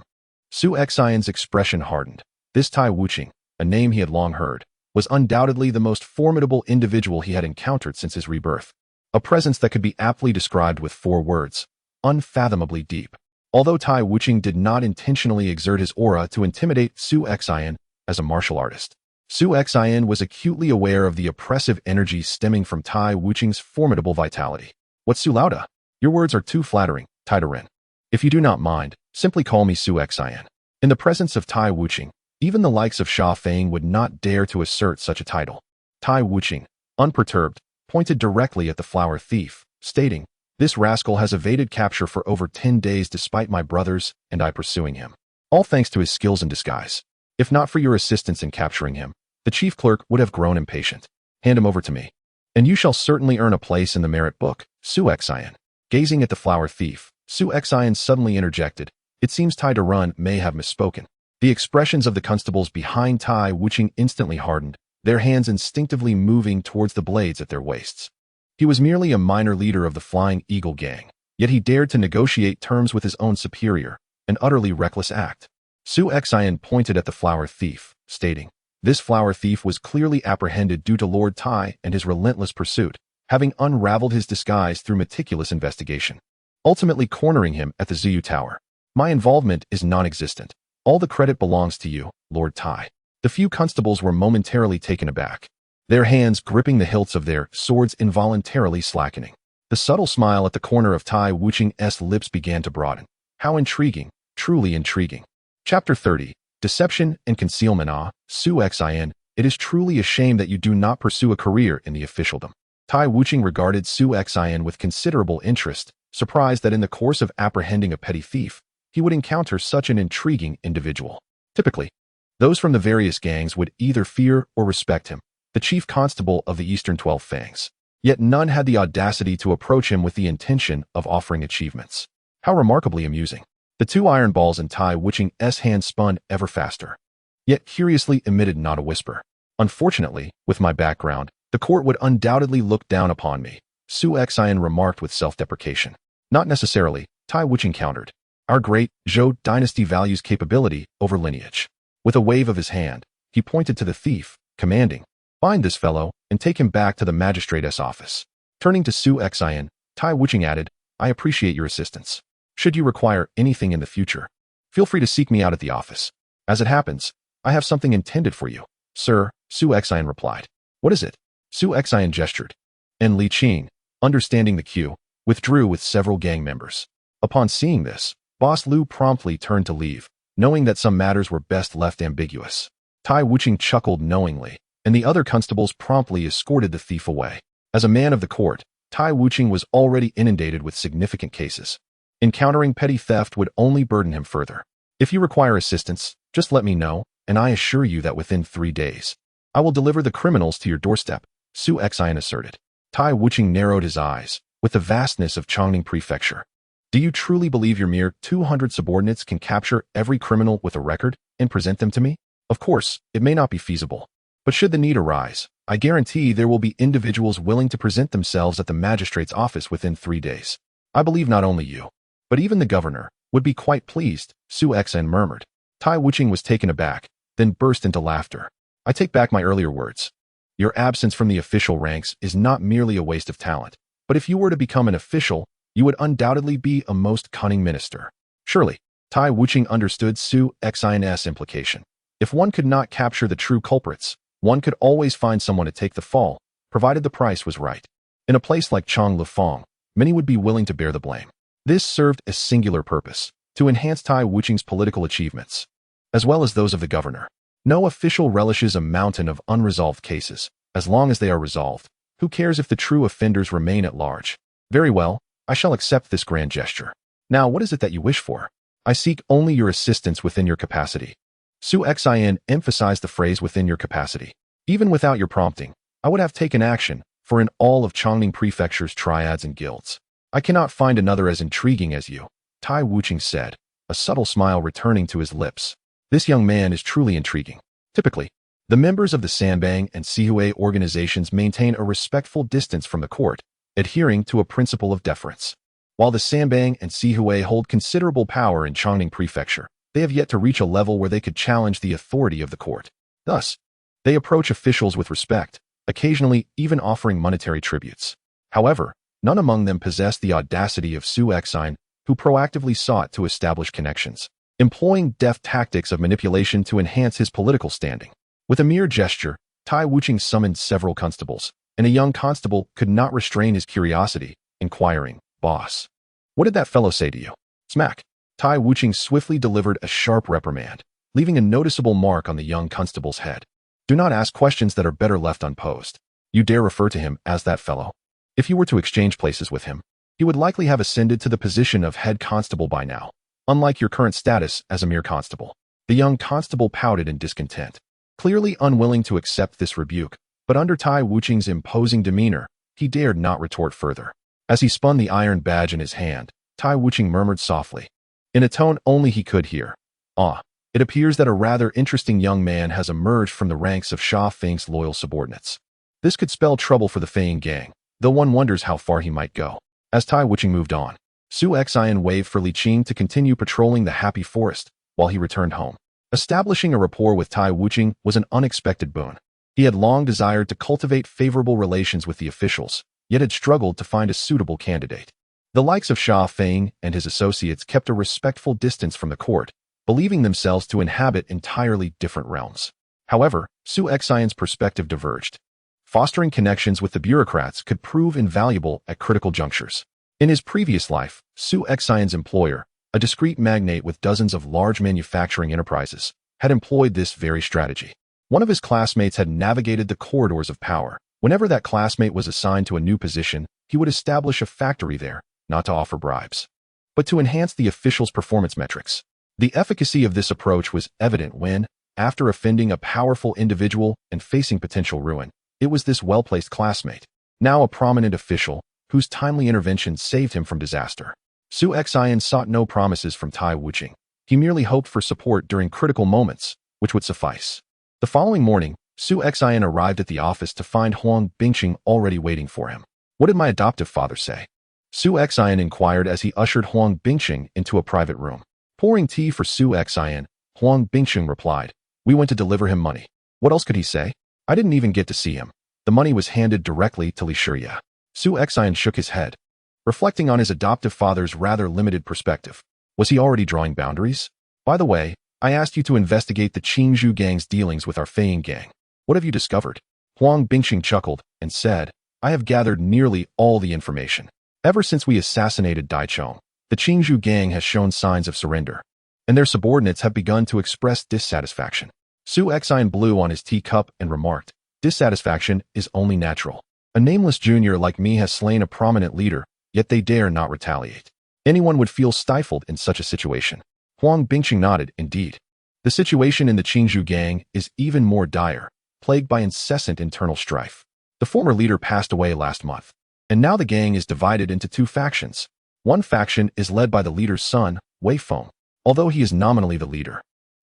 Su Xian's expression hardened. This Tai Wuqing, a name he had long heard, was undoubtedly the most formidable individual he had encountered since his rebirth. A presence that could be aptly described with 4 words: unfathomably deep. Although Tai Wuqing did not intentionally exert his aura to intimidate Su Xian as a martial artist, Su Xin was acutely aware of the oppressive energy stemming from Tai Wuqing's formidable vitality. What's Su Lauda? Your words are too flattering, Tai Ren. If you do not mind, simply call me Su Xin. In the presence of Tai Wuqing, even the likes of Sha Feng would not dare to assert such a title. Tai Wuqing, unperturbed, pointed directly at the flower thief, stating, "This rascal has evaded capture for over 10 days despite my brothers and I pursuing him. All thanks to his skills in disguise. If not for your assistance in capturing him, the chief clerk would have grown impatient. Hand him over to me, and you shall certainly earn a place in the merit book." Su Xin. Gazing at the flower thief, Su Xin suddenly interjected, "It seems Tai Run may have misspoken." The expressions of the constables behind Tai Wuqing instantly hardened, their hands instinctively moving towards the blades at their waists. He was merely a minor leader of the Flying Eagle gang, yet he dared to negotiate terms with his own superior, an utterly reckless act. Su Xin pointed at the flower thief, stating, "This flower thief was clearly apprehended due to Lord Tai and his relentless pursuit, having unraveled his disguise through meticulous investigation, ultimately cornering him at the Ziyu Tower. My involvement is non-existent. All the credit belongs to you, Lord Tai." The few constables were momentarily taken aback, their hands gripping the hilts of their swords involuntarily slackening. The subtle smile at the corner of Tai Wuqing's lips began to broaden. How intriguing, truly intriguing. Chapter 30, Deception and Concealment. Su Xin, it is truly a shame that you do not pursue a career in the officialdom. Tai Wuqing regarded Su Xin with considerable interest, surprised that in the course of apprehending a petty thief, he would encounter such an intriguing individual. Typically, those from the various gangs would either fear or respect him, the chief constable of the Eastern 12 Fangs. Yet none had the audacity to approach him with the intention of offering achievements. How remarkably amusing. The two iron balls in Tai Wuqing's hand spun ever faster, yet curiously emitted not a whisper. "Unfortunately, with my background, the court would undoubtedly look down upon me," Su Xin remarked with self-deprecation. "Not necessarily," Tai Wuqing countered. "Our great Zhou dynasty values capability over lineage." With a wave of his hand, he pointed to the thief, commanding, "Find this fellow and take him back to the magistrate's office." Turning to Su Xin, Tai Wuqing added, "I appreciate your assistance. Should you require anything in the future, feel free to seek me out at the office. As it happens, I have something intended for you." "Sir," Su Xin replied. "What is it?" Su Xin gestured, and Li Qing, understanding the cue, withdrew with several gang members. Upon seeing this, Boss Lu promptly turned to leave, knowing that some matters were best left ambiguous. Tai Wuqing chuckled knowingly, and the other constables promptly escorted the thief away. As a man of the court, Tai Wuqing was already inundated with significant cases. Encountering petty theft would only burden him further. "If you require assistance, just let me know, and I assure you that within 3 days, I will deliver the criminals to your doorstep," Su Xin asserted. Tai Wuqing narrowed his eyes, with the vastness of Chongning Prefecture. "Do you truly believe your mere 200 subordinates can capture every criminal with a record and present them to me? Of course, it may not be feasible, but should the need arise, I guarantee there will be individuals willing to present themselves at the magistrate's office within 3 days. I believe not only you, but even the governor would be quite pleased," Su Xin murmured. Tai Wuqing was taken aback, then burst into laughter. "I take back my earlier words. Your absence from the official ranks is not merely a waste of talent, but if you were to become an official, you would undoubtedly be a most cunning minister." Surely, Tai Wuqing understood Su Xin's implication. If one could not capture the true culprits, one could always find someone to take the fall, provided the price was right. In a place like Chong Lufeng, many would be willing to bear the blame. This served a singular purpose, to enhance Tai Wuqing's political achievements, as well as those of the governor. No official relishes a mountain of unresolved cases. As long as they are resolved, who cares if the true offenders remain at large? "Very well, I shall accept this grand gesture. Now what is it that you wish for?" "I seek only your assistance within your capacity." Su Xin emphasized the phrase "within your capacity." "Even without your prompting, I would have taken action, for in all of Chongning Prefecture's triads and guilds, I cannot find another as intriguing as you," Tai Wuqing said, a subtle smile returning to his lips. "This young man is truly intriguing." Typically, the members of the Sanbang and Sihui organizations maintain a respectful distance from the court, adhering to a principle of deference. While the Sanbang and Sihui hold considerable power in Chongning Prefecture, they have yet to reach a level where they could challenge the authority of the court. Thus, they approach officials with respect, occasionally even offering monetary tributes. However, none among them possessed the audacity of Su Xin, who proactively sought to establish connections, employing deft tactics of manipulation to enhance his political standing. With a mere gesture, Tai Wuching summoned several constables, and a young constable could not restrain his curiosity, inquiring, "Boss, what did that fellow say to you?" Smack! Tai Wuching swiftly delivered a sharp reprimand, leaving a noticeable mark on the young constable's head. "Do not ask questions that are better left unposed. You dare refer to him as that fellow? If you were to exchange places with him, he would likely have ascended to the position of head constable by now, unlike your current status as a mere constable." The young constable pouted in discontent, clearly unwilling to accept this rebuke, but under Tai Wuching's imposing demeanor, he dared not retort further. As he spun the iron badge in his hand, Tai Wuching murmured softly, in a tone only he could hear, "Ah, it appears that a rather interesting young man has emerged from the ranks of Sha Feng's loyal subordinates. This could spell trouble for the Feng gang, though one wonders how far he might go." As Tai Wuching moved on, Su Xian waved for Li Qing to continue patrolling the happy forest while he returned home. Establishing a rapport with Tai Wuching was an unexpected boon. He had long desired to cultivate favorable relations with the officials, yet had struggled to find a suitable candidate. The likes of Sha Feng and his associates kept a respectful distance from the court, believing themselves to inhabit entirely different realms. However, Su Xian's perspective diverged. Fostering connections with the bureaucrats could prove invaluable at critical junctures. In his previous life, Su Xian's employer, a discreet magnate with dozens of large manufacturing enterprises, had employed this very strategy. One of his classmates had navigated the corridors of power. Whenever that classmate was assigned to a new position, he would establish a factory there, not to offer bribes, but to enhance the official's performance metrics. The efficacy of this approach was evident when, after offending a powerful individual and facing potential ruin, it was this well-placed classmate, now a prominent official, whose timely intervention saved him from disaster. Su Xian sought no promises from Tai Wuching. He merely hoped for support during critical moments, which would suffice. The following morning, Su Xian arrived at the office to find Huang Bingqing already waiting for him. "What did my adoptive father say?" Su Xian inquired as he ushered Huang Bingqing into a private room. Pouring tea for Su Xian, Huang Bingqing replied, "We went to deliver him money. What else could he say? I didn't even get to see him. The money was handed directly to Li Shiya." Su Xian shook his head, reflecting on his adoptive father's rather limited perspective. Was he already drawing boundaries? "By the way, I asked you to investigate the Jianghu gang's dealings with our Feng gang. What have you discovered?" Huang Bingqing chuckled and said, "I have gathered nearly all the information. Ever since we assassinated Dai Chong, the Jianghu gang has shown signs of surrender, and their subordinates have begun to express dissatisfaction." Su Xian blew on his teacup and remarked, "Dissatisfaction is only natural. A nameless junior like me has slain a prominent leader, yet they dare not retaliate. Anyone would feel stifled in such a situation." Huang Bingqing nodded, "Indeed. The situation in the Jianghu gang is even more dire, plagued by incessant internal strife. The former leader passed away last month, and now the gang is divided into two factions. One faction is led by the leader's son, Wei Feng. Although he is nominally the leader,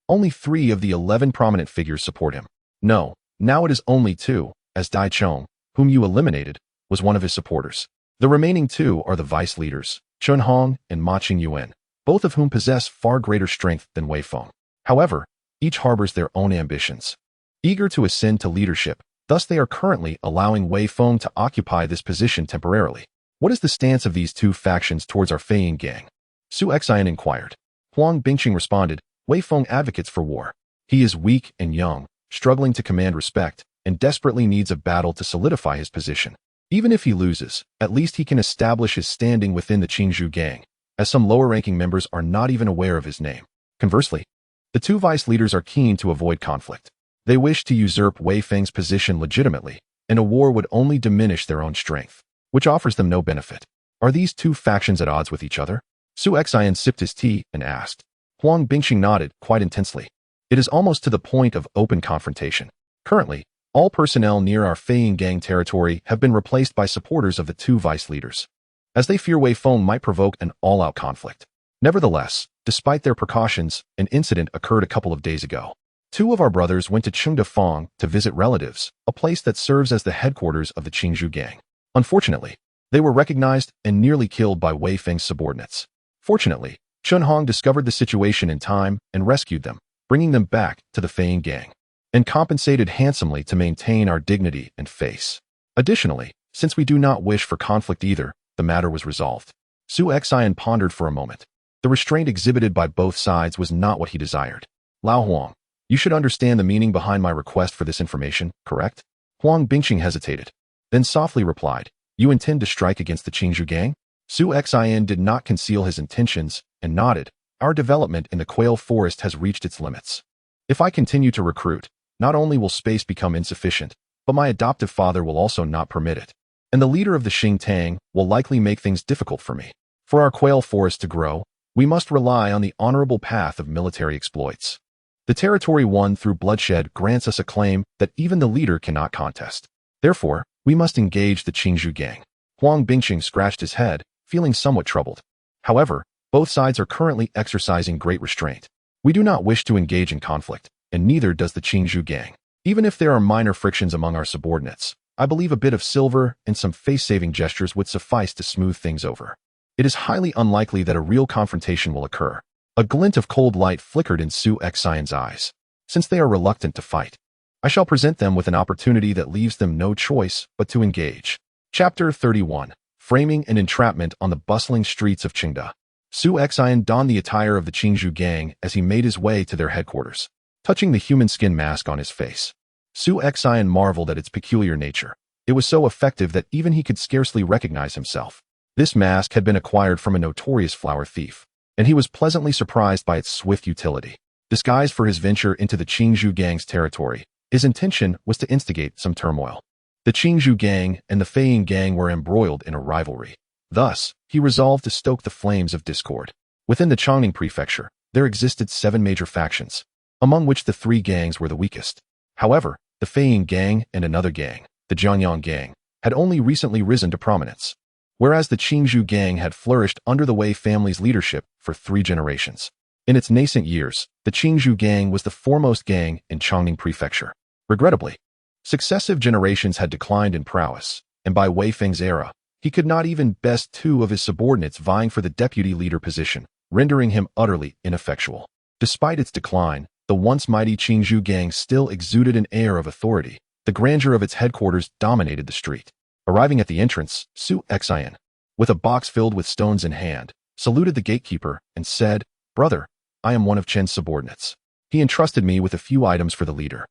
only 3 of the 11 prominent figures support him. No, now it is only 2, as Dai Chong, whom you eliminated, was one of his supporters. The remaining 2 are the vice leaders, Chun Hong and Ma Qingyuan, both of whom possess far greater strength than Wei Feng. However, each harbors their own ambitions, eager to ascend to leadership. Thus they are currently allowing Wei Feng to occupy this position temporarily. What is the stance of these 2 factions towards our Feng gang?" Su Xian inquired. Huang Bingqing responded, "Wei Feng advocates for war. He is weak and young, struggling to command respect, and desperately needs a battle to solidify his position. Even if he loses, at least he can establish his standing within the Jianghu gang, as some lower-ranking members are not even aware of his name. Conversely, the 2 vice leaders are keen to avoid conflict. They wish to usurp Wei Feng's position legitimately, and a war would only diminish their own strength, which offers them no benefit. Are these 2 factions at odds with each other?" Su Xian sipped his tea and asked. Huang Bingqing nodded, quite intensely. "It is almost to the point of open confrontation. Currently, all personnel near our Feng gang territory have been replaced by supporters of the 2 vice leaders, as they fear Wei Feng might provoke an all-out conflict. Nevertheless, despite their precautions, an incident occurred a couple of days ago. 2 of our brothers went to Chengdefang to visit relatives, a place that serves as the headquarters of the Jianghu gang. Unfortunately, they were recognized and nearly killed by Wei Feng's subordinates. Fortunately, Chun Hong discovered the situation in time and rescued them, bringing them back to the Feng gang, and compensated handsomely to maintain our dignity and face. Additionally, since we do not wish for conflict either, the matter was resolved." Su Xian pondered for a moment. The restraint exhibited by both sides was not what he desired. "Lao Huang, You should understand the meaning behind my request for this information, correct? Huang Bingqing hesitated, then softly replied, you intend to strike against the Qingzhou gang? Su Xian did not conceal his intentions and nodded. Our development in the Quail Forest has reached its limits. If I continue to recruit, not only will space become insufficient, but my adoptive father will also not permit it. And the leader of the Xingtang will likely make things difficult for me. For our Quail Forest to grow, we must rely on the honorable path of military exploits. The territory won through bloodshed grants us a claim that even the leader cannot contest. Therefore, we must engage the Qingzhou gang. Huang Bingqing scratched his head, feeling somewhat troubled. However, both sides are currently exercising great restraint. We do not wish to engage in conflict, and neither does the Qingzhou gang. Even if there are minor frictions among our subordinates, I believe a bit of silver and some face-saving gestures would suffice to smooth things over. It is highly unlikely that a real confrontation will occur. A glint of cold light flickered in Su Xian's eyes. Since they are reluctant to fight, I shall present them with an opportunity that leaves them no choice but to engage. Chapter 31. Framing an entrapment on the bustling streets of Qingda. Su Xian donned the attire of the Qingzhou gang as he made his way to their headquarters, touching the human skin mask on his face. Su Xian marveled at its peculiar nature. It was so effective that even he could scarcely recognize himself. This mask had been acquired from a notorious flower thief, and he was pleasantly surprised by its swift utility. Disguised for his venture into the Qingzhou gang's territory, his intention was to instigate some turmoil. The Qingzhou gang and the Feiying gang were embroiled in a rivalry. Thus, he resolved to stoke the flames of discord. Within the Chongning prefecture, there existed 7 major factions, among which the 3 gangs were the weakest. However, the Feiying gang and another gang, the Jianghu gang, had only recently risen to prominence, whereas the Qingzhou gang had flourished under the Wei family's leadership for 3 generations. In its nascent years, the Qingzhou gang was the foremost gang in Chongning prefecture. Regrettably, successive generations had declined in prowess, and by Wei Feng's era, he could not even best 2 of his subordinates vying for the deputy leader position, rendering him utterly ineffectual. Despite its decline, the once mighty Qingzhou gang still exuded an air of authority. The grandeur of its headquarters dominated the street. Arriving at the entrance, Su Xian, with a box filled with stones in hand, saluted the gatekeeper and said, "Brother, I am one of Chen's subordinates. He entrusted me with a few items for the leader.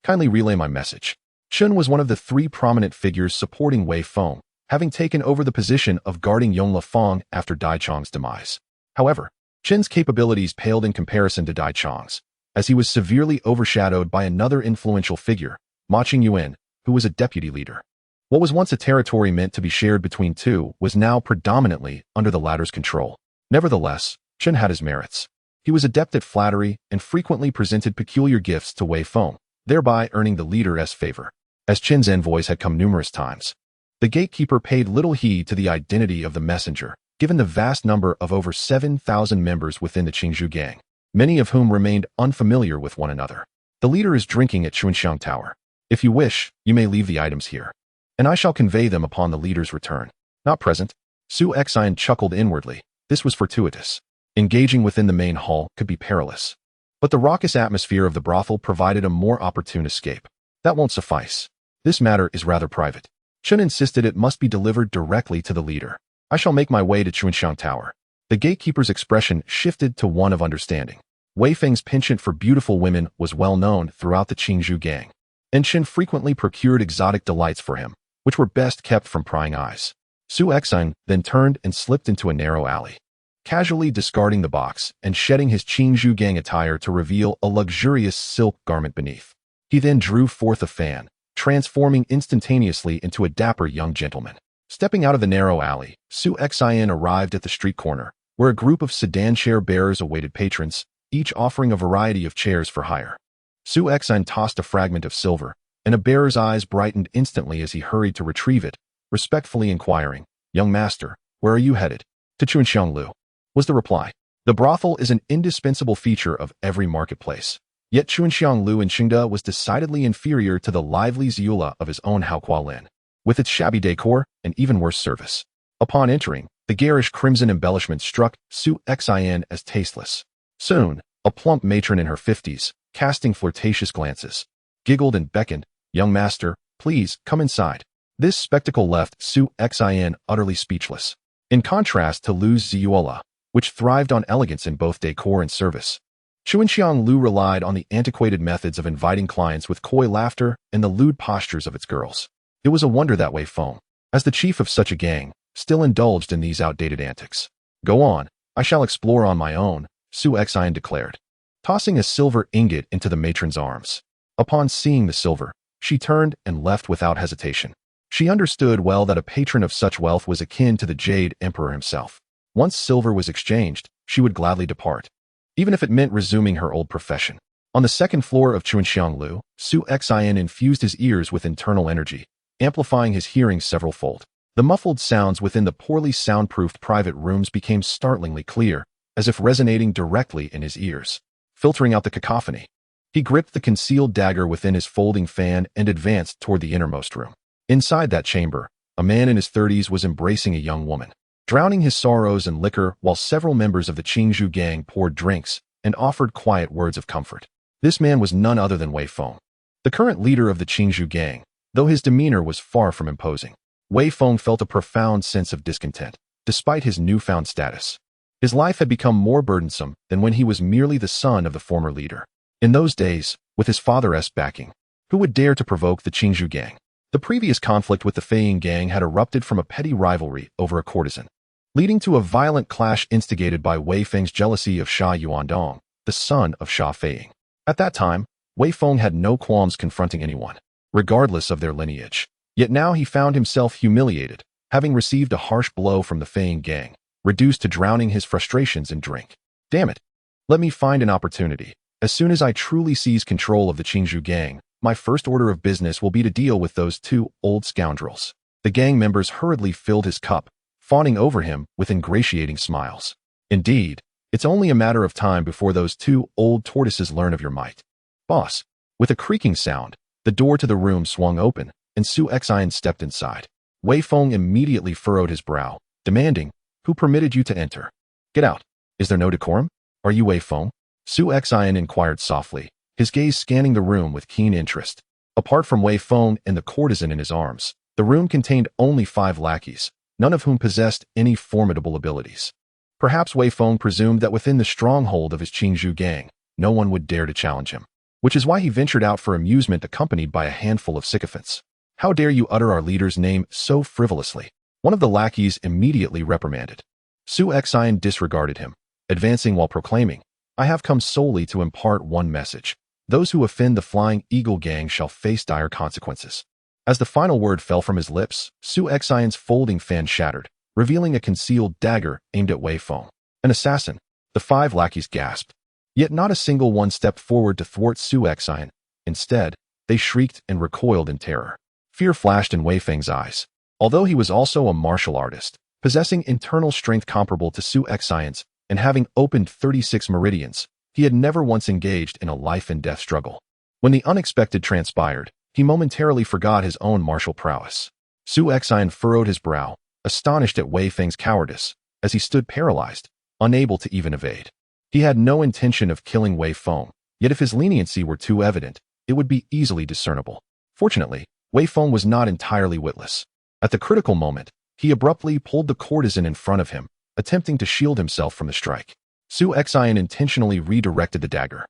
Kindly relay my message." Chen was one of the 3 prominent figures supporting Wei Feng, having taken over the position of guarding Yongle Feng after Dai Chong's demise. However, Chen's capabilities paled in comparison to Dai Chong's, as he was severely overshadowed by another influential figure, Ma Qingyuan, who was a deputy leader. What was once a territory meant to be shared between 2 was now predominantly under the latter's control. Nevertheless, Chen had his merits. He was adept at flattery and frequently presented peculiar gifts to Wei Feng, thereby earning the leader's favor. As Chen's envoys had come numerous times, the gatekeeper paid little heed to the identity of the messenger, given the vast number of over 7,000 members within the Qingzhou gang, many of whom remained unfamiliar with one another. The leader is drinking at Chunxiang Tower. If you wish, you may leave the items here, and I shall convey them upon the leader's return. Not present. Su Xian chuckled inwardly. This was fortuitous. Engaging within the main hall could be perilous, but the raucous atmosphere of the brothel provided a more opportune escape. That won't suffice. This matter is rather private. Chen insisted it must be delivered directly to the leader. I shall make my way to Chunxiang Tower. The gatekeeper's expression shifted to one of understanding. Wei Feng's penchant for beautiful women was well known throughout the Qingzhou gang, and Chen frequently procured exotic delights for him, which were best kept from prying eyes. Su Xian then turned and slipped into a narrow alley, casually discarding the box and shedding his Qingzhou gang attire to reveal a luxurious silk garment beneath. He then drew forth a fan, transforming instantaneously into a dapper young gentleman. Stepping out of the narrow alley, Su Xian arrived at the street corner, where a group of sedan chair bearers awaited patrons, each offering a variety of chairs for hire. Su Xian tossed a fragment of silver, and a bearer's eyes brightened instantly as he hurried to retrieve it, respectfully inquiring, "Young master, where are you headed?" "To Chunxianglu," was the reply. The brothel is an indispensable feature of every marketplace. Yet Chunxianglu in Qingda was decidedly inferior to the lively Ziula of his own Haokualin, with its shabby decor and even worse service. Upon entering, the garish crimson embellishment struck Su Xian as tasteless. Soon, a plump matron in her 50s, casting flirtatious glances, giggled and beckoned, "Young master, please come inside." This spectacle left Su Xian utterly speechless. In contrast to Lu's Ziula, which thrived on elegance in both decor and service, Chuanxiang Lu relied on the antiquated methods of inviting clients with coy laughter and the lewd postures of its girls. It was a wonder that Wei Feng, as the chief of such a gang, still indulged in these outdated antics. "Go on, I shall explore on my own," Su Xian declared, tossing a silver ingot into the matron's arms. Upon seeing the silver, she turned and left without hesitation. She understood well that a patron of such wealth was akin to the Jade Emperor himself. Once silver was exchanged, she would gladly depart, even if it meant resuming her old profession. On the second floor of Chuanxiang Lu, Su Xian infused his ears with internal energy, amplifying his hearing several-fold. The muffled sounds within the poorly soundproofed private rooms became startlingly clear, as if resonating directly in his ears, filtering out the cacophony. He gripped the concealed dagger within his folding fan and advanced toward the innermost room. Inside that chamber, a man in his 30s was embracing a young woman, drowning his sorrows in liquor while several members of the Jianghu gang poured drinks and offered quiet words of comfort. This man was none other than Wei Feng, the current leader of the Jianghu gang, though his demeanor was far from imposing. Wei Feng felt a profound sense of discontent, despite his newfound status. His life had become more burdensome than when he was merely the son of the former leader. In those days, with his father's backing, who would dare to provoke the Jianghu gang? The previous conflict with the Feiying gang had erupted from a petty rivalry over a courtesan, leading to a violent clash instigated by Wei Feng's jealousy of Sha Yuandong, the son of Sha Feiying. At that time, Wei Feng had no qualms confronting anyone, regardless of their lineage. Yet now he found himself humiliated, having received a harsh blow from the Feiying gang, reduced to drowning his frustrations in drink. Damn it! Let me find an opportunity. As soon as I truly seize control of the Jianghu gang, my first order of business will be to deal with those two old scoundrels. The gang members hurriedly filled his cup, fawning over him with ingratiating smiles. Indeed, it's only a matter of time before those two old tortoises learn of your might. Boss. With a creaking sound, the door to the room swung open, and Su Xian stepped inside. Wei Feng immediately furrowed his brow, demanding, "Who permitted you to enter? Get out. Is there no decorum? Are you Wei Feng?" Su Xian inquired softly, his gaze scanning the room with keen interest. Apart from Wei Feng and the courtesan in his arms, the room contained only 5 lackeys, none of whom possessed any formidable abilities. Perhaps Wei Feng presumed that within the stronghold of his Jianghu gang, no one would dare to challenge him, which is why he ventured out for amusement accompanied by a handful of sycophants. "How dare you utter our leader's name so frivolously?" One of the lackeys immediately reprimanded. Su Xian disregarded him, advancing while proclaiming, "I have come solely to impart one message. Those who offend the Flying Eagle gang shall face dire consequences." As the final word fell from his lips, Su Xian's folding fan shattered, revealing a concealed dagger aimed at Wei Feng. An assassin. The 5 lackeys gasped. Yet not a single one stepped forward to thwart Su Xian. Instead, they shrieked and recoiled in terror. Fear flashed in Wei Feng's eyes. Although he was also a martial artist, possessing internal strength comparable to Su Xian's, and having opened 36 meridians, he had never once engaged in a life-and-death struggle. When the unexpected transpired, he momentarily forgot his own martial prowess. Su Xian furrowed his brow, astonished at Wei Feng's cowardice, as he stood paralyzed, unable to even evade. He had no intention of killing Wei Feng, yet if his leniency were too evident, it would be easily discernible. Fortunately, Wei Feng was not entirely witless. At the critical moment, he abruptly pulled the courtesan in front of him, attempting to shield himself from the strike. Su Xian intentionally redirected the dagger,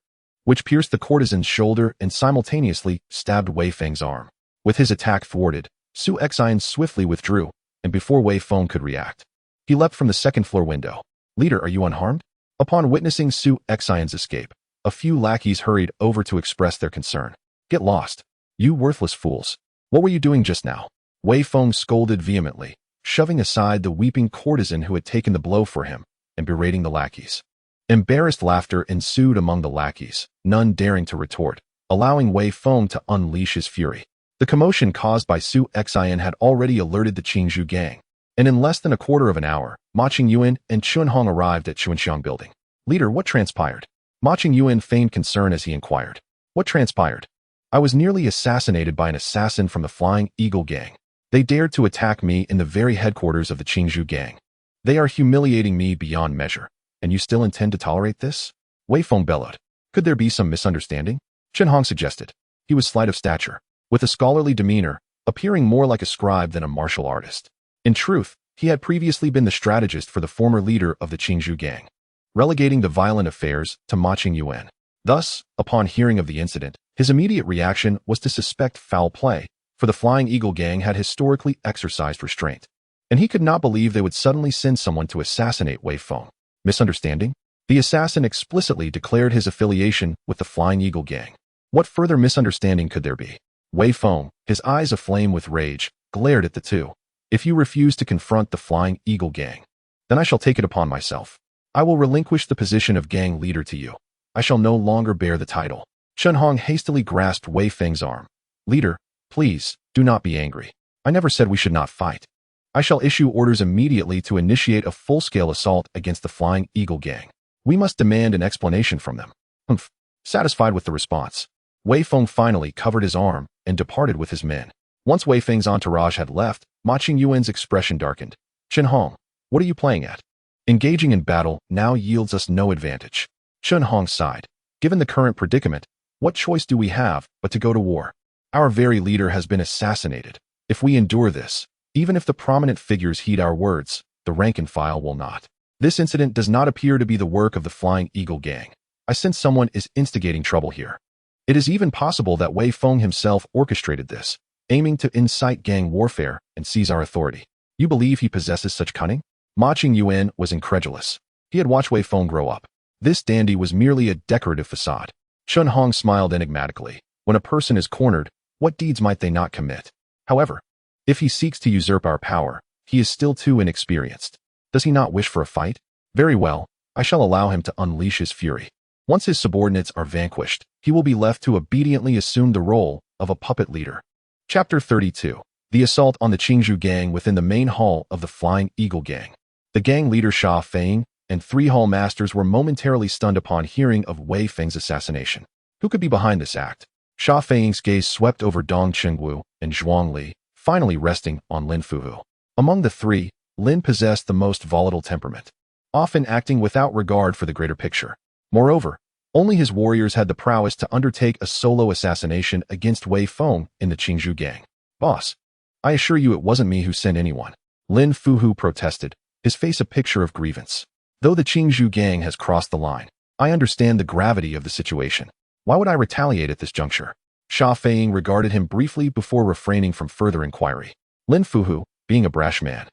which pierced the courtesan's shoulder and simultaneously stabbed Wei Feng's arm. With his attack thwarted, Su Xian swiftly withdrew, and before Wei Feng could react, he leapt from the second-floor window. "Leader, are you unharmed?" Upon witnessing Su Xian's escape, a few lackeys hurried over to express their concern. "Get lost, you worthless fools. What were you doing just now?" Wei Feng scolded vehemently, shoving aside the weeping courtesan who had taken the blow for him, and berating the lackeys. Embarrassed laughter ensued among the lackeys, none daring to retort, allowing Wei Feng to unleash his fury. The commotion caused by Su Xian had already alerted the Jianghu gang, and in less than a quarter of an hour, Ma Qingyuan and Chunhong arrived at Chuanxiang building. "Leader, what transpired?" Ma Qingyuan feigned concern as he inquired. "What transpired?" "I was nearly assassinated by an assassin from the Flying Eagle gang. They dared to attack me in the very headquarters of the Jianghu gang. They are humiliating me beyond measure. And you still intend to tolerate this?" Wei Feng bellowed. "Could there be some misunderstanding?" Chunhong suggested. He was slight of stature, with a scholarly demeanor, appearing more like a scribe than a martial artist. In truth, he had previously been the strategist for the former leader of the Jianghu gang. relegating the violent affairs to Ma Qingyuan. Thus, upon hearing of the incident, his immediate reaction was to suspect foul play, for the Flying Eagle gang had historically exercised restraint, and he could not believe they would suddenly send someone to assassinate Wei Feng. Misunderstanding? The assassin explicitly declared his affiliation with the Flying Eagle gang. What further misunderstanding could there be? Wei Feng, his eyes aflame with rage, glared at the two. If you refuse to confront the Flying Eagle gang, then I shall take it upon myself. I will relinquish the position of gang leader to you. I shall no longer bear the title. Chen Hong hastily grasped Wei Feng's arm. Leader, please, do not be angry. I never said we should not fight. I shall issue orders immediately to initiate a full-scale assault against the Flying Eagle gang. We must demand an explanation from them. Humph. Satisfied with the response, Wei Feng finally covered his arm and departed with his men. Once Wei Feng's entourage had left, Ma Qingyuan's expression darkened. Chen Hong, what are you playing at? Engaging in battle now yields us no advantage. Chen Hong sighed. Given the current predicament, what choice do we have but to go to war? Our very leader has been assassinated. If we endure this, even if the prominent figures heed our words, the rank and file will not. This incident does not appear to be the work of the Flying Eagle gang. I sense someone is instigating trouble here. It is even possible that Wei Feng himself orchestrated this, aiming to incite gang warfare and seize our authority. You believe he possesses such cunning? Ma Qingyuan was incredulous. He had watched Wei Feng grow up. This dandy was merely a decorative facade. Chen Hong smiled enigmatically. When a person is cornered, what deeds might they not commit? However, if he seeks to usurp our power, he is still too inexperienced. Does he not wish for a fight? Very well, I shall allow him to unleash his fury. Once his subordinates are vanquished, he will be left to obediently assume the role of a puppet leader. Chapter 32. The assault on the Jianghu gang within the main hall of the Flying Eagle gang. The gang leader Sha Feng and 3 hall masters were momentarily stunned upon hearing of Wei Feng's assassination. Who could be behind this act? Sha Feng's gaze swept over Dong Qingwu and Zhuang Li, finally resting on Lin Fuhu. Among the 3, Lin possessed the most volatile temperament, often acting without regard for the greater picture. Moreover, only his warriors had the prowess to undertake a solo assassination against Wei Feng in the Jianghu gang. Boss, I assure you it wasn't me who sent anyone. Lin Fuhu protested, his face a picture of grievance. Though the Jianghu gang has crossed the line, I understand the gravity of the situation. Why would I retaliate at this juncture? Sha Feng regarded him briefly before refraining from further inquiry. Lin Fuhu, being a brash man,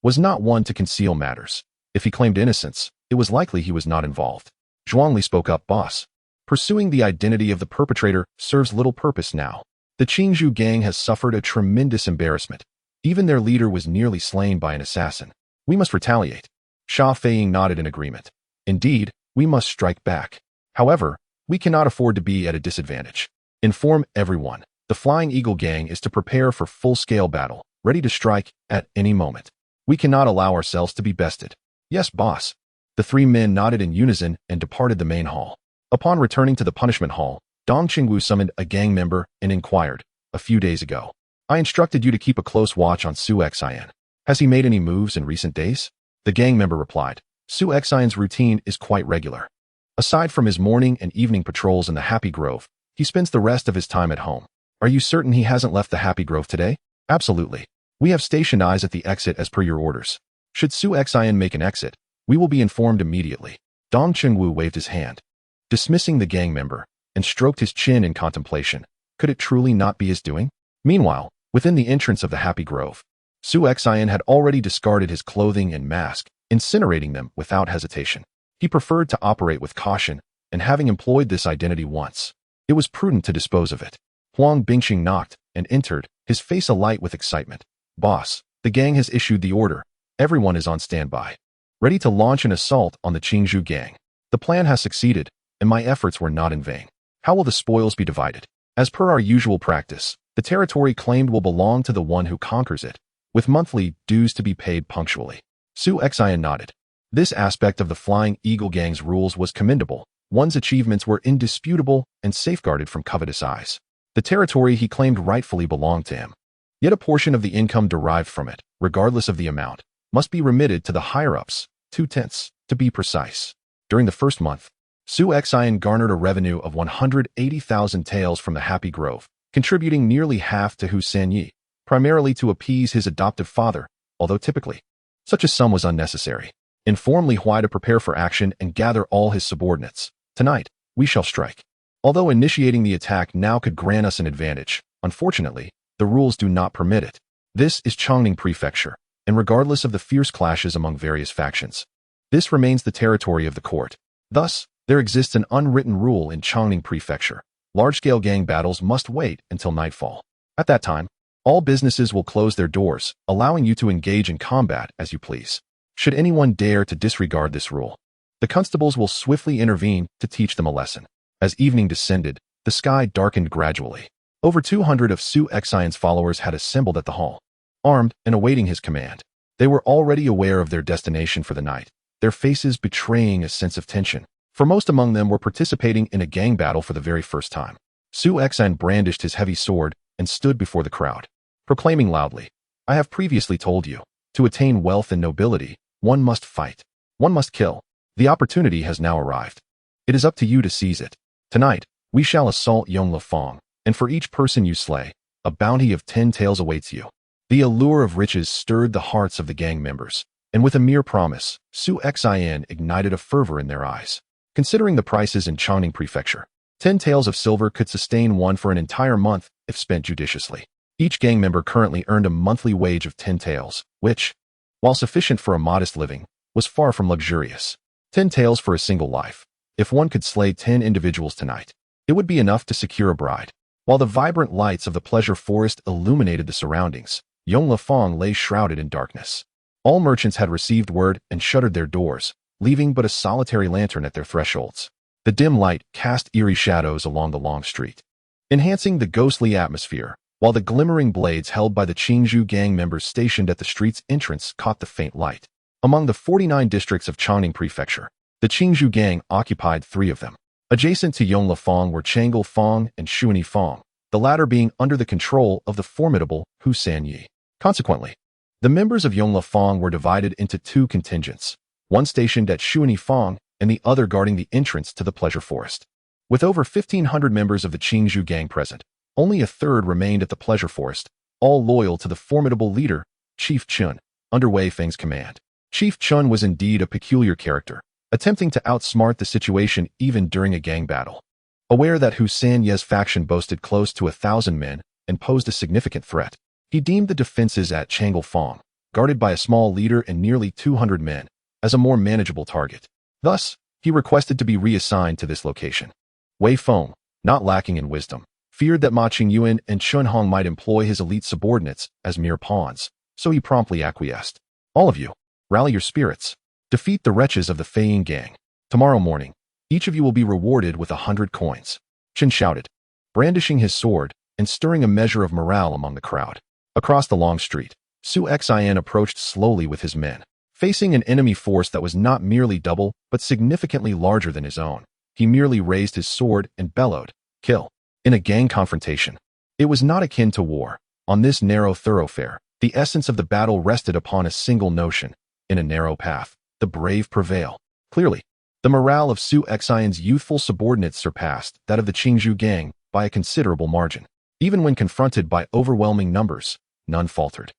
was not one to conceal matters. If he claimed innocence, it was likely he was not involved. Zhuang Li spoke up, boss. Pursuing the identity of the perpetrator serves little purpose now. The Jianghu gang has suffered a tremendous embarrassment. Even their leader was nearly slain by an assassin. We must retaliate. Sha Feng nodded in agreement. Indeed, we must strike back. However, we cannot afford to be at a disadvantage. Inform everyone. The Flying Eagle gang is to prepare for full-scale battle, ready to strike at any moment. We cannot allow ourselves to be bested. Yes, boss. The 3 men nodded in unison and departed the main hall. Upon returning to the punishment hall, Dong Qingwu summoned a gang member and inquired, a few days ago, I instructed you to keep a close watch on Su Xian. Has he made any moves in recent days? The gang member replied, Su Xian's routine is quite regular. Aside from his morning and evening patrols in the Happy Grove, he spends the rest of his time at home. Are you certain he hasn't left the Happy Grove today? Absolutely. We have stationed eyes at the exit as per your orders. Should Su Xian make an exit, we will be informed immediately. Dong Qingwu waved his hand, dismissing the gang member, and stroked his chin in contemplation. Could it truly not be his doing? Meanwhile, within the entrance of the Happy Grove, Su Xian had already discarded his clothing and mask, incinerating them without hesitation. He preferred to operate with caution, and having employed this identity once, it was prudent to dispose of it. Huang Bingqing knocked and entered, his face alight with excitement. Boss, the gang has issued the order. Everyone is on standby, ready to launch an assault on the Jianghu gang. The plan has succeeded, and my efforts were not in vain. How will the spoils be divided? As per our usual practice, the territory claimed will belong to the one who conquers it, with monthly dues to be paid punctually. Su Xian nodded. This aspect of the Flying Eagle gang's rules was commendable. One's achievements were indisputable and safeguarded from covetous eyes. The territory he claimed rightfully belonged to him. Yet a portion of the income derived from it, regardless of the amount, must be remitted to the higher-ups, 2/10, to be precise. During the first month, Su Xian garnered a revenue of 180,000 taels from the Happy Grove, contributing nearly half to Hu Sanyi, primarily to appease his adoptive father, although typically, such a sum was unnecessary. Inform Li Huai to prepare for action and gather all his subordinates. Tonight, we shall strike. Although initiating the attack now could grant us an advantage, unfortunately, the rules do not permit it. This is Chongning Prefecture, and regardless of the fierce clashes among various factions, this remains the territory of the court. Thus, there exists an unwritten rule in Chongning Prefecture. Large-scale gang battles must wait until nightfall. At that time, all businesses will close their doors, allowing you to engage in combat as you please. Should anyone dare to disregard this rule, the constables will swiftly intervene to teach them a lesson. As evening descended, the sky darkened gradually. Over 200 of Su Xian's followers had assembled at the hall, armed and awaiting his command. They were already aware of their destination for the night, their faces betraying a sense of tension, for most among them were participating in a gang battle for the very first time. Su Xian brandished his heavy sword and stood before the crowd, proclaiming loudly, "I have previously told you, to attain wealth and nobility, one must fight. One must kill. The opportunity has now arrived. It is up to you to seize it. Tonight, we shall assault Yongle Fong, and for each person you slay, a bounty of 10 taels awaits you." The allure of riches stirred the hearts of the gang members, and with a mere promise, Su Xian ignited a fervor in their eyes. Considering the prices in Chongning Prefecture, 10 taels of silver could sustain one for an entire month if spent judiciously. Each gang member currently earned a monthly wage of 10 taels, which, while sufficient for a modest living, was far from luxurious. 10 taels for a single life. If one could slay 10 individuals tonight, it would be enough to secure a bride. While the vibrant lights of the pleasure forest illuminated the surroundings, Yongle Fong lay shrouded in darkness. All merchants had received word and shuttered their doors, leaving but a solitary lantern at their thresholds. The dim light cast eerie shadows along the long street, enhancing the ghostly atmosphere, while the glimmering blades held by the Jianghu gang members stationed at the street's entrance caught the faint light. Among the 49 districts of Chongning Prefecture, the Jianghu gang occupied 3 of them. Adjacent to Yongle Fong were Changle Fong and Shuani Fong, the latter being under the control of the formidable Hu Sanyi. Consequently, the members of Yongle Fong were divided into 2 contingents, one stationed at Shuani Fong and the other guarding the entrance to the pleasure forest. With over 1,500 members of the Jianghu gang present, only a third remained at the pleasure forest, all loyal to the formidable leader, Chief Chun, under Wei Feng's command. Chief Chun was indeed a peculiar character, attempting to outsmart the situation even during a gang battle. Aware that Hu Sanye's faction boasted close to 1,000 men and posed a significant threat, he deemed the defenses at Changle Fong, guarded by a small leader and nearly 200 men, as a more manageable target. Thus, he requested to be reassigned to this location. Wei Feng, not lacking in wisdom, feared that Ma Qingyuan and Chun Hong might employ his elite subordinates as mere pawns, so he promptly acquiesced. "All of you, rally your spirits. Defeat the wretches of the Feiying gang. Tomorrow morning, each of you will be rewarded with 100 coins." Chen shouted, brandishing his sword and stirring a measure of morale among the crowd. Across the long street, Su Xian approached slowly with his men. Facing an enemy force that was not merely double, but significantly larger than his own, he merely raised his sword and bellowed, "Kill." In a gang confrontation, it was not akin to war. On this narrow thoroughfare, the essence of the battle rested upon a single notion: in a narrow path, the brave prevail. Clearly, the morale of Su Xian's youthful subordinates surpassed that of the Jianghu gang by a considerable margin. Even when confronted by overwhelming numbers, none faltered.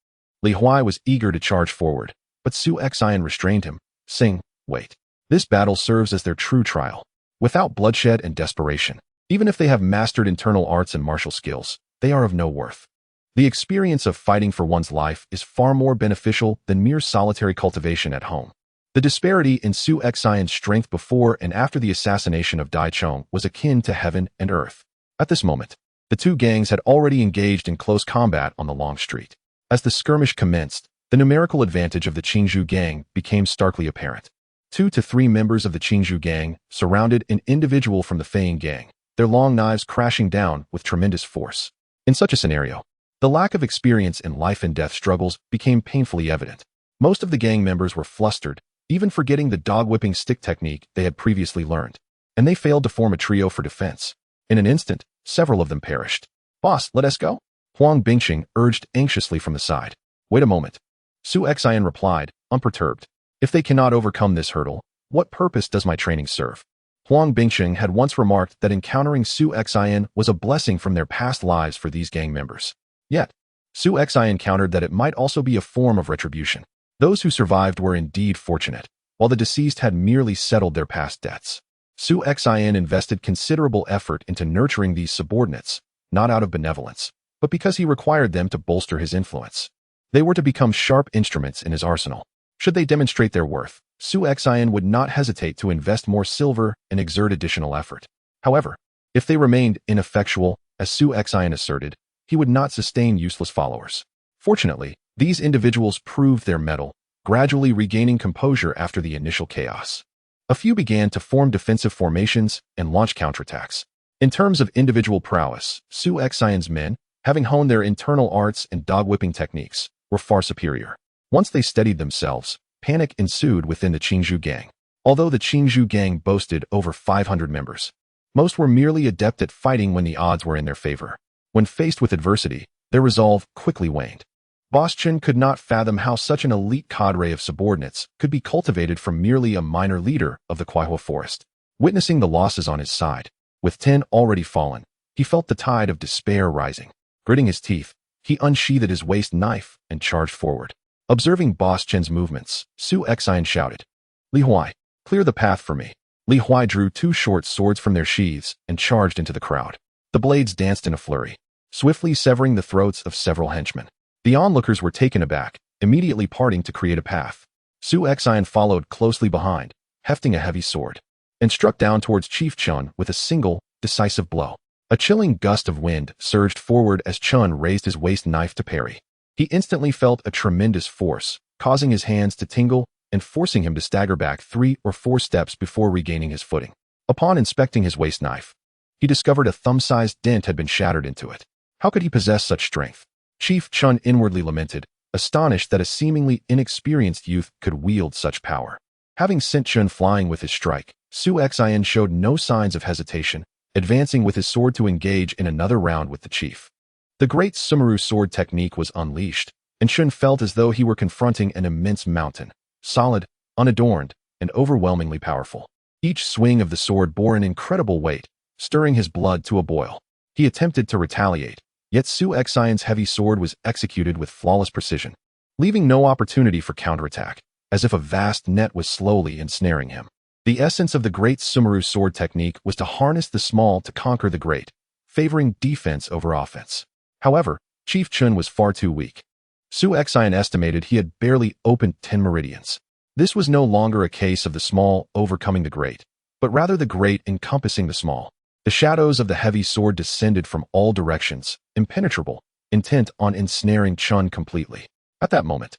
Li Huai was eager to charge forward, but Su Xian restrained him, saying, "Wait. This battle serves as their true trial. Without bloodshed and desperation, even if they have mastered internal arts and martial skills, they are of no worth. The experience of fighting for one's life is far more beneficial than mere solitary cultivation at home." The disparity in Su Xian's strength before and after the assassination of Dai Chong was akin to heaven and earth. At this moment, the 2 gangs had already engaged in close combat on the long street. As the skirmish commenced, the numerical advantage of the Jianghu gang became starkly apparent. 2 to 3 members of the Jianghu gang surrounded an individual from the Feiying gang, their long knives crashing down with tremendous force. In such a scenario, the lack of experience in life and death struggles became painfully evident. Most of the gang members were flustered, even forgetting the dog-whipping stick technique they had previously learned, and they failed to form a trio for defense. In an instant, several of them perished. "Boss, let us go?" Huang Bingqing urged anxiously from the side. "Wait a moment." Su Xian replied, unperturbed. "If they cannot overcome this hurdle, what purpose does my training serve?" Huang Bingqing had once remarked that encountering Su Xian was a blessing from their past lives for these gang members. Yet, Su Xian countered that it might also be a form of retribution. Those who survived were indeed fortunate. while the deceased had merely settled their past debts. Su Xian invested considerable effort into nurturing these subordinates, not out of benevolence, but because he required them to bolster his influence. They were to become sharp instruments in his arsenal. Should they demonstrate their worth, Su Xian would not hesitate to invest more silver and exert additional effort. However, if they remained ineffectual, as Su Xian asserted, he would not sustain useless followers. Fortunately, these individuals proved their mettle, gradually regaining composure after the initial chaos. A few began to form defensive formations and launch counterattacks. In terms of individual prowess, Su Xian's men, having honed their internal arts and dog-whipping techniques, were far superior. Once they steadied themselves, panic ensued within the Jianghu gang. Although the Jianghu gang boasted over 500 members, most were merely adept at fighting when the odds were in their favor. When faced with adversity, their resolve quickly waned. Boss Chen could not fathom how such an elite cadre of subordinates could be cultivated from merely a minor leader of the Kuaihua forest. Witnessing the losses on his side, with 10 already fallen, he felt the tide of despair rising. Gritting his teeth, he unsheathed his waist knife and charged forward. Observing Boss Chen's movements, Su Xian shouted, "Li Huai, clear the path for me." Li Huai drew 2 short swords from their sheaths and charged into the crowd. The blades danced in a flurry, swiftly severing the throats of several henchmen. The onlookers were taken aback, immediately parting to create a path. Su Xian followed closely behind, hefting a heavy sword, and struck down towards Chief Chun with a single, decisive blow. A chilling gust of wind surged forward as Chun raised his waist knife to parry. He instantly felt a tremendous force, causing his hands to tingle and forcing him to stagger back 3 or 4 steps before regaining his footing. Upon inspecting his waist knife, he discovered a thumb-sized dent had been shattered into it. How could he possess such strength? Chief Chun inwardly lamented, astonished that a seemingly inexperienced youth could wield such power. Having sent Chun flying with his strike, Su Xian showed no signs of hesitation, advancing with his sword to engage in another round with the chief. The great Sumeru sword technique was unleashed, and Chun felt as though he were confronting an immense mountain, solid, unadorned, and overwhelmingly powerful. Each swing of the sword bore an incredible weight, stirring his blood to a boil. He attempted to retaliate, yet Su Xian's heavy sword was executed with flawless precision, leaving no opportunity for counterattack, as if a vast net was slowly ensnaring him. The essence of the great Sumeru sword technique was to harness the small to conquer the great, favoring defense over offense. However, Chief Chun was far too weak. Su Xian estimated he had barely opened 10 meridians. This was no longer a case of the small overcoming the great, but rather the great encompassing the small. The shadows of the heavy sword descended from all directions, impenetrable, intent on ensnaring Chun completely. At that moment,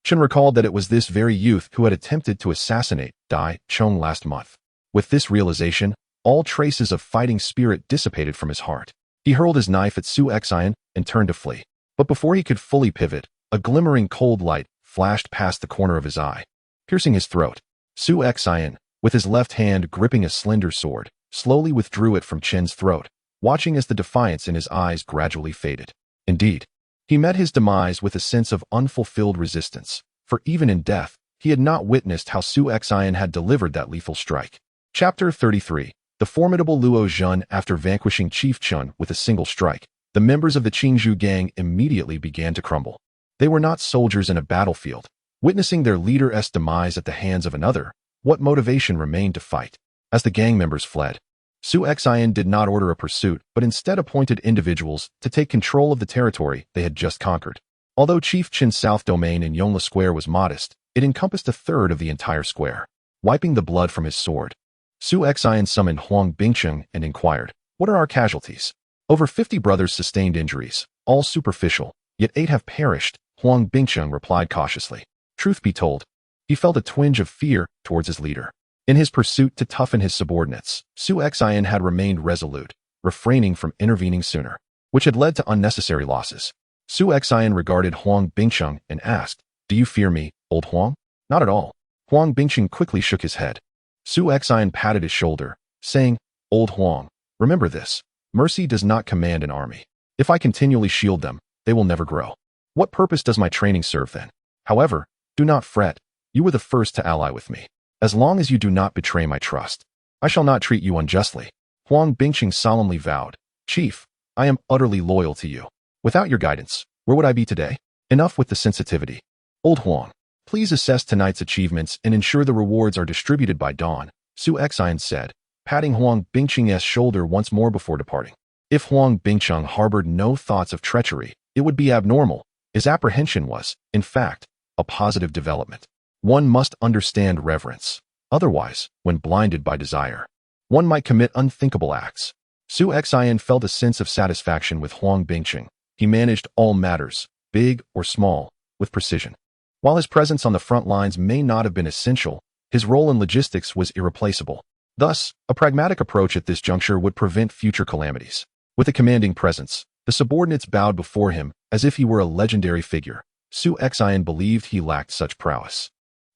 Chun recalled that it was this very youth who had attempted to assassinate Dai Chong last month. With this realization, all traces of fighting spirit dissipated from his heart. He hurled his knife at Su Xian and turned to flee. But before he could fully pivot, a glimmering cold light flashed past the corner of his eye, piercing his throat. Su Xian, with his left hand gripping a slender sword, slowly withdrew it from Chen's throat, watching as the defiance in his eyes gradually faded. Indeed, he met his demise with a sense of unfulfilled resistance, for even in death, he had not witnessed how Su Xian had delivered that lethal strike. Chapter 33. The formidable Luo Zhen. After vanquishing Chief Chun with a single strike, the members of the Jianghu gang immediately began to crumble. They were not soldiers in a battlefield. Witnessing their leader's demise at the hands of another, what motivation remained to fight? As the gang members fled, Su Xian did not order a pursuit, but instead appointed individuals to take control of the territory they had just conquered. Although Chief Chin's south domain in Yongla Square was modest, it encompassed a third of the entire square. Wiping the blood from his sword, Su Xian summoned Huang Bingcheng and inquired, "What are our casualties?" "Over 50 brothers sustained injuries, all superficial, yet 8 have perished," Huang Bingcheng replied cautiously. Truth be told, he felt a twinge of fear towards his leader. In his pursuit to toughen his subordinates, Su Xian had remained resolute, refraining from intervening sooner, which had led to unnecessary losses. Su Xian regarded Huang Bingcheng and asked, "Do you fear me, old Huang?" "Not at all." Huang Bingcheng quickly shook his head. Su Xian patted his shoulder, saying, "Old Huang, remember this. Mercy does not command an army. If I continually shield them, they will never grow. What purpose does my training serve then? However, do not fret. You were the first to ally with me. As long as you do not betray my trust, I shall not treat you unjustly." Huang Bingcheng solemnly vowed, "Chief, I am utterly loyal to you. Without your guidance, where would I be today?" Enough with the sensitivity. Old Huang, Please assess tonight's achievements and ensure the rewards are distributed by dawn, Su Xian said, patting Huang Bingqing's shoulder once more before departing. If Huang Bingqing harbored no thoughts of treachery, it would be abnormal. His apprehension was, in fact, a positive development. One must understand reverence. Otherwise, when blinded by desire, one might commit unthinkable acts. Su Xian felt a sense of satisfaction with Huang Bingqing. He managed all matters, big or small, with precision. While his presence on the front lines may not have been essential, his role in logistics was irreplaceable. Thus, a pragmatic approach at this juncture would prevent future calamities. With a commanding presence, the subordinates bowed before him as if he were a legendary figure. Su Xian believed he lacked such prowess.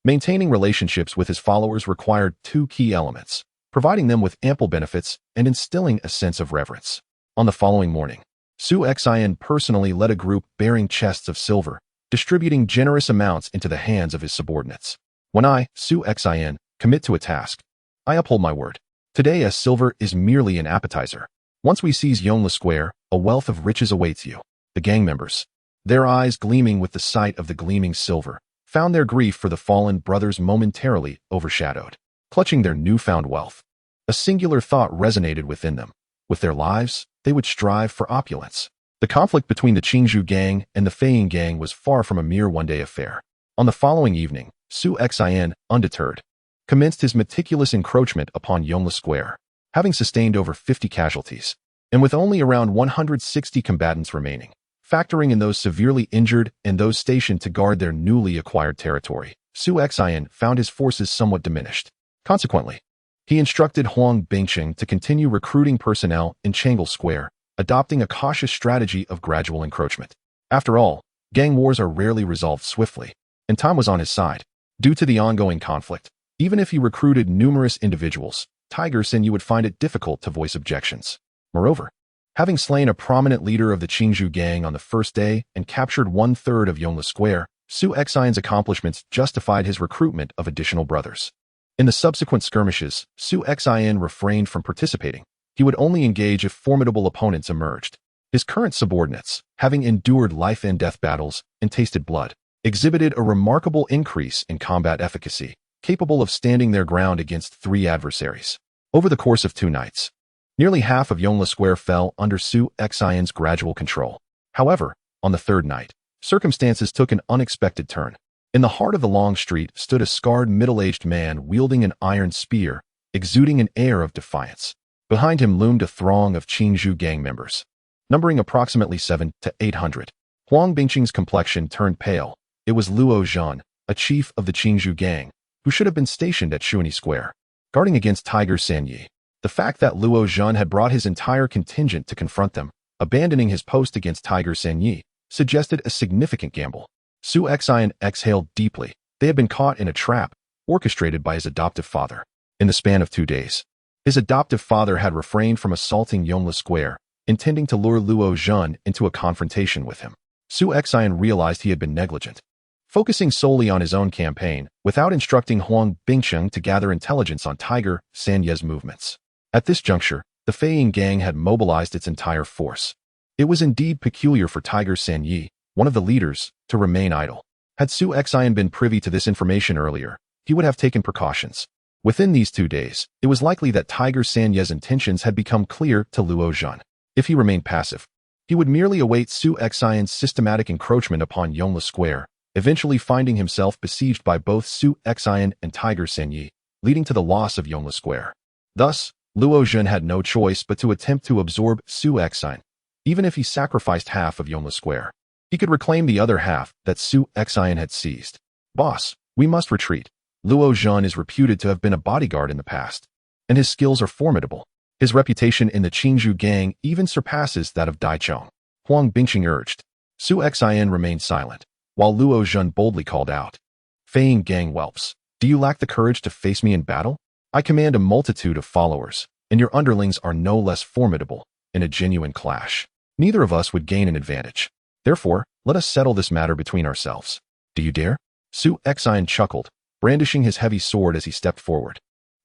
Maintaining relationships with his followers required two key elements: providing them with ample benefits and instilling a sense of reverence. On the following morning, Su Xian personally led a group bearing chests of silver, distributing generous amounts into the hands of his subordinates. When I, Su Xian, commit to a task, I uphold my word. Today a silver is merely an appetizer. Once we seize Yongle Square, a wealth of riches awaits you. The gang members, their eyes gleaming with the sight of the gleaming silver, found their grief for the fallen brothers momentarily overshadowed. Clutching their newfound wealth, a singular thought resonated within them. With their lives, they would strive for opulence. The conflict between the Jianghu gang and the Feiying gang was far from a mere one-day affair. On the following evening, Su Xian, undeterred, commenced his meticulous encroachment upon Yongle Square, having sustained over 50 casualties, and with only around 160 combatants remaining, factoring in those severely injured and those stationed to guard their newly acquired territory. Su Xian found his forces somewhat diminished. Consequently, he instructed Huang Bingqing to continue recruiting personnel in Jianghu Square, adopting a cautious strategy of gradual encroachment. After all, gang wars are rarely resolved swiftly, and time was on his side. Due to the ongoing conflict, even if he recruited numerous individuals, Tiger Senyi would find it difficult to voice objections. Moreover, having slain a prominent leader of the Jianghu gang on the first day and captured one-third of Yongle Square, Su Xian's accomplishments justified his recruitment of additional brothers. In the subsequent skirmishes, Su Xian refrained from participating. He would only engage if formidable opponents emerged. His current subordinates, having endured life-and-death battles and tasted blood, exhibited a remarkable increase in combat efficacy, capable of standing their ground against 3 adversaries. Over the course of 2 nights, nearly half of Yongle Square fell under Su Xian's gradual control. However, on the 3rd night, circumstances took an unexpected turn. In the heart of the long street stood a scarred middle-aged man wielding an iron spear, exuding an air of defiance. Behind him loomed a throng of Jianghu gang members, numbering approximately 700 to 800. Huang Bingqing's complexion turned pale. It was Luo Zhan, a chief of the Jianghu gang, who should have been stationed at Shuani Square, guarding against Tiger Senyi. The fact that Luo Zhan had brought his entire contingent to confront them, abandoning his post against Tiger Senyi, suggested a significant gamble. Su Xian exhaled deeply. They had been caught in a trap, orchestrated by his adoptive father. In the span of 2 days, his adoptive father had refrained from assaulting Yongle Square, intending to lure Luo Zhan into a confrontation with him. Su Xian realized he had been negligent, focusing solely on his own campaign, without instructing Huang Bingqing to gather intelligence on Tiger Senyi's movements. At this juncture, the Feiying gang had mobilized its entire force. It was indeed peculiar for Tiger Senyi, one of the leaders, to remain idle. Had Su Xian been privy to this information earlier, he would have taken precautions. Within these 2 days, it was likely that Tiger Senyi's intentions had become clear to Luo Zhan. If he remained passive, he would merely await Su Xian's systematic encroachment upon Yongle Square, eventually finding himself besieged by both Su Xian and Tiger Senyi, leading to the loss of Yongle Square. Thus, Luo Zhan had no choice but to attempt to absorb Su Xian, even if he sacrificed half of Yongle Square. He could reclaim the other half that Su Xian had seized. Boss, we must retreat. Luo Zhan is reputed to have been a bodyguard in the past, and his skills are formidable. His reputation in the Jianghu gang even surpasses that of Daichong. Huang Bingqing urged. Su Xian remained silent, while Luo Zhan boldly called out, Feiying gang whelps, do you lack the courage to face me in battle? I command a multitude of followers, and your underlings are no less formidable. In a genuine clash, neither of us would gain an advantage. Therefore, let us settle this matter between ourselves. Do you dare? Su Xian chuckled, brandishing his heavy sword as he stepped forward.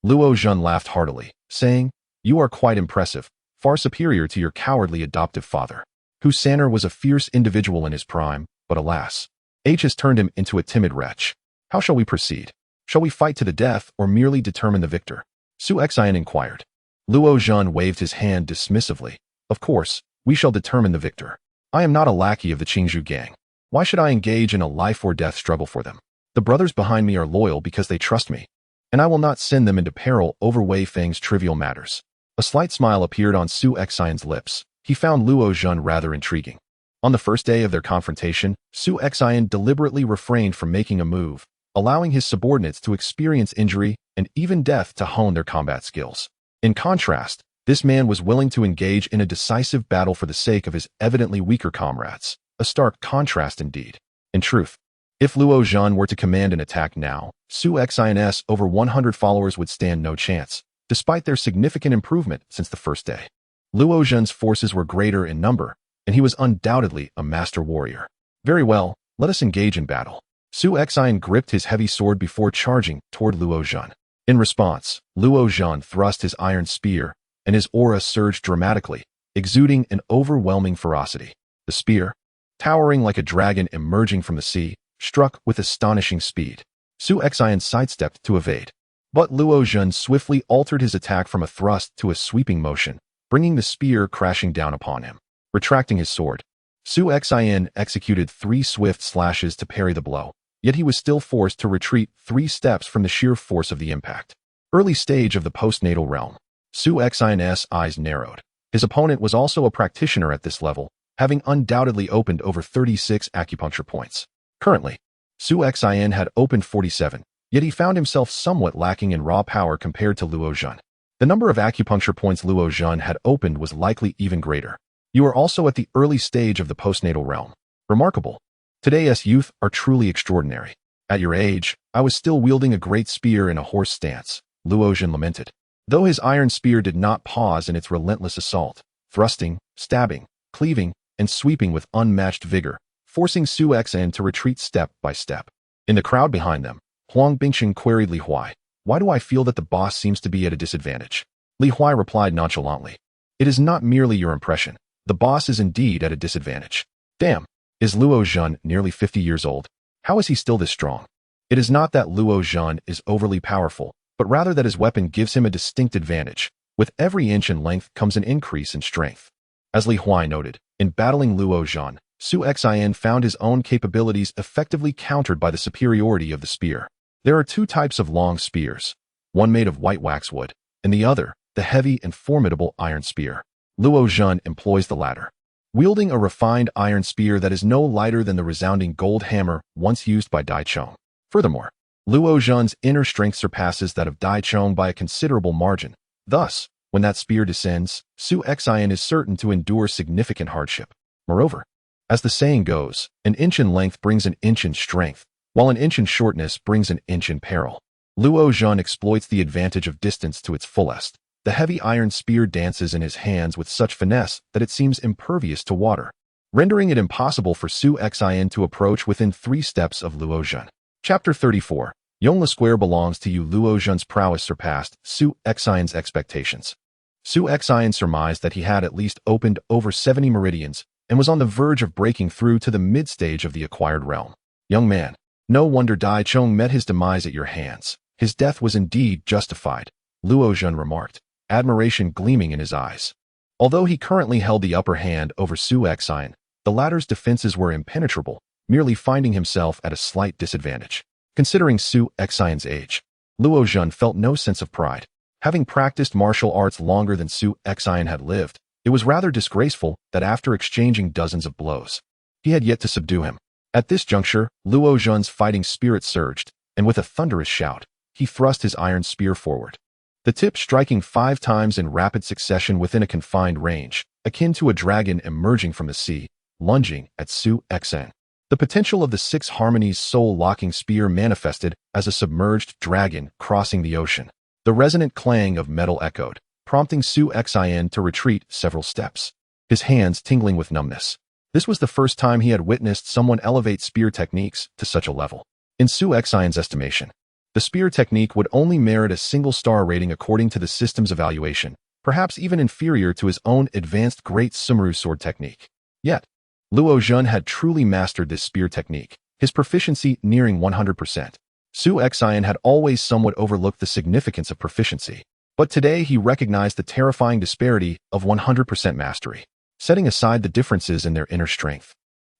Luo Zhan laughed heartily, saying, You are quite impressive, far superior to your cowardly adoptive father, whose Sanner was a fierce individual in his prime, but alas, age has turned him into a timid wretch. How shall we proceed? Shall we fight to the death or merely determine the victor? Su Xian inquired. Luo Zhan waved his hand dismissively. Of course, we shall determine the victor. I am not a lackey of the Qingzhou gang. Why should I engage in a life-or-death struggle for them? The brothers behind me are loyal because they trust me, and I will not send them into peril over Wei Feng's trivial matters. A slight smile appeared on Su Xian's lips. He found Luo Zhan rather intriguing. On the first day of their confrontation, Su Xian deliberately refrained from making a move, allowing his subordinates to experience injury and even death to hone their combat skills. In contrast, this man was willing to engage in a decisive battle for the sake of his evidently weaker comrades. A stark contrast indeed. In truth, if Luo Zhan were to command an attack now, Su Xian's over 100 followers would stand no chance, despite their significant improvement since the first day. Luo Zhan's forces were greater in number, and he was undoubtedly a master warrior. Very well, let us engage in battle. Su Xian gripped his heavy sword before charging toward Luo Zhan. In response, Luo Zhan thrust his iron spear, and his aura surged dramatically, exuding an overwhelming ferocity. The spear, towering like a dragon emerging from the sea, struck with astonishing speed. Su Xian sidestepped to evade, but Luo Zhan swiftly altered his attack from a thrust to a sweeping motion, bringing the spear crashing down upon him. Retracting his sword, Su Xian executed 3 swift slashes to parry the blow, yet he was still forced to retreat 3 steps from the sheer force of the impact. Early stage of the postnatal realm. Su Xian's eyes narrowed. His opponent was also a practitioner at this level, having undoubtedly opened over 36 acupuncture points. Currently, Su Xian had opened 47, yet he found himself somewhat lacking in raw power compared to Luo Zhan. The number of acupuncture points Luo Zhan had opened was likely even greater. You are also at the early stage of the postnatal realm. Remarkable. Today's youth are truly extraordinary. At your age, I was still wielding a great spear in a horse stance, Luo Zhan lamented. Though his iron spear did not pause in its relentless assault, thrusting, stabbing, cleaving, and sweeping with unmatched vigor, forcing Su Xian to retreat step by step. In the crowd behind them, Huang Bingchen queried Li Huai, "Why do I feel that the boss seems to be at a disadvantage?" Li Huai replied nonchalantly, "It is not merely your impression. The boss is indeed at a disadvantage. Damn, is Luo Zhan nearly 50 years old? How is he still this strong? It is not that Luo Zhan is overly powerful, but rather that his weapon gives him a distinct advantage. With every inch in length comes an increase in strength." As Li Huai noted, in battling Luo Zhan, Su Xian found his own capabilities effectively countered by the superiority of the spear. There are 2 types of long spears, one made of white waxwood, and the other, the heavy and formidable iron spear. Luo Zhan employs the latter, wielding a refined iron spear that is no lighter than the resounding gold hammer once used by Dai Chong. Furthermore, Luo Zhan's inner strength surpasses that of Dai Chong by a considerable margin. Thus, when that spear descends, Su Xian is certain to endure significant hardship. Moreover, as the saying goes, an inch in length brings an inch in strength, while an inch in shortness brings an inch in peril. Luo Zhan exploits the advantage of distance to its fullest. The heavy iron spear dances in his hands with such finesse that it seems impervious to water, rendering it impossible for Su Xian to approach within 3 steps of Luo Zhan. Chapter 34. Yongla Square belongs to you. Luo Zhan's prowess surpassed Su Xian's expectations. Su Xian surmised that he had at least opened over 70 meridians and was on the verge of breaking through to the mid-stage of the acquired realm. Young man, no wonder Dai Chong met his demise at your hands. His death was indeed justified, Luo Zhan remarked, admiration gleaming in his eyes. Although he currently held the upper hand over Su Xian, the latter's defenses were impenetrable, merely finding himself at a slight disadvantage. Considering Su Xian's age, Luo Zhan felt no sense of pride. Having practiced martial arts longer than Su Xian had lived, it was rather disgraceful that after exchanging dozens of blows, he had yet to subdue him. At this juncture, Luo Zhan's fighting spirit surged, and with a thunderous shout, he thrust his iron spear forward, the tip striking 5 times in rapid succession within a confined range, akin to a dragon emerging from the sea, lunging at Su Xian. The potential of the 6 harmonies soul-locking spear manifested as a submerged dragon crossing the ocean. The resonant clang of metal echoed, prompting Su Xian to retreat several steps, his hands tingling with numbness. This was the first time he had witnessed someone elevate spear techniques to such a level. In Su Xian's estimation, the spear technique would only merit a single-star rating according to the system's evaluation, perhaps even inferior to his own advanced Great Sumeru sword technique. Yet, Luo Zhan had truly mastered this spear technique, his proficiency nearing 100%. Su Xian had always somewhat overlooked the significance of proficiency, but today he recognized the terrifying disparity of 100% mastery, setting aside the differences in their inner strength.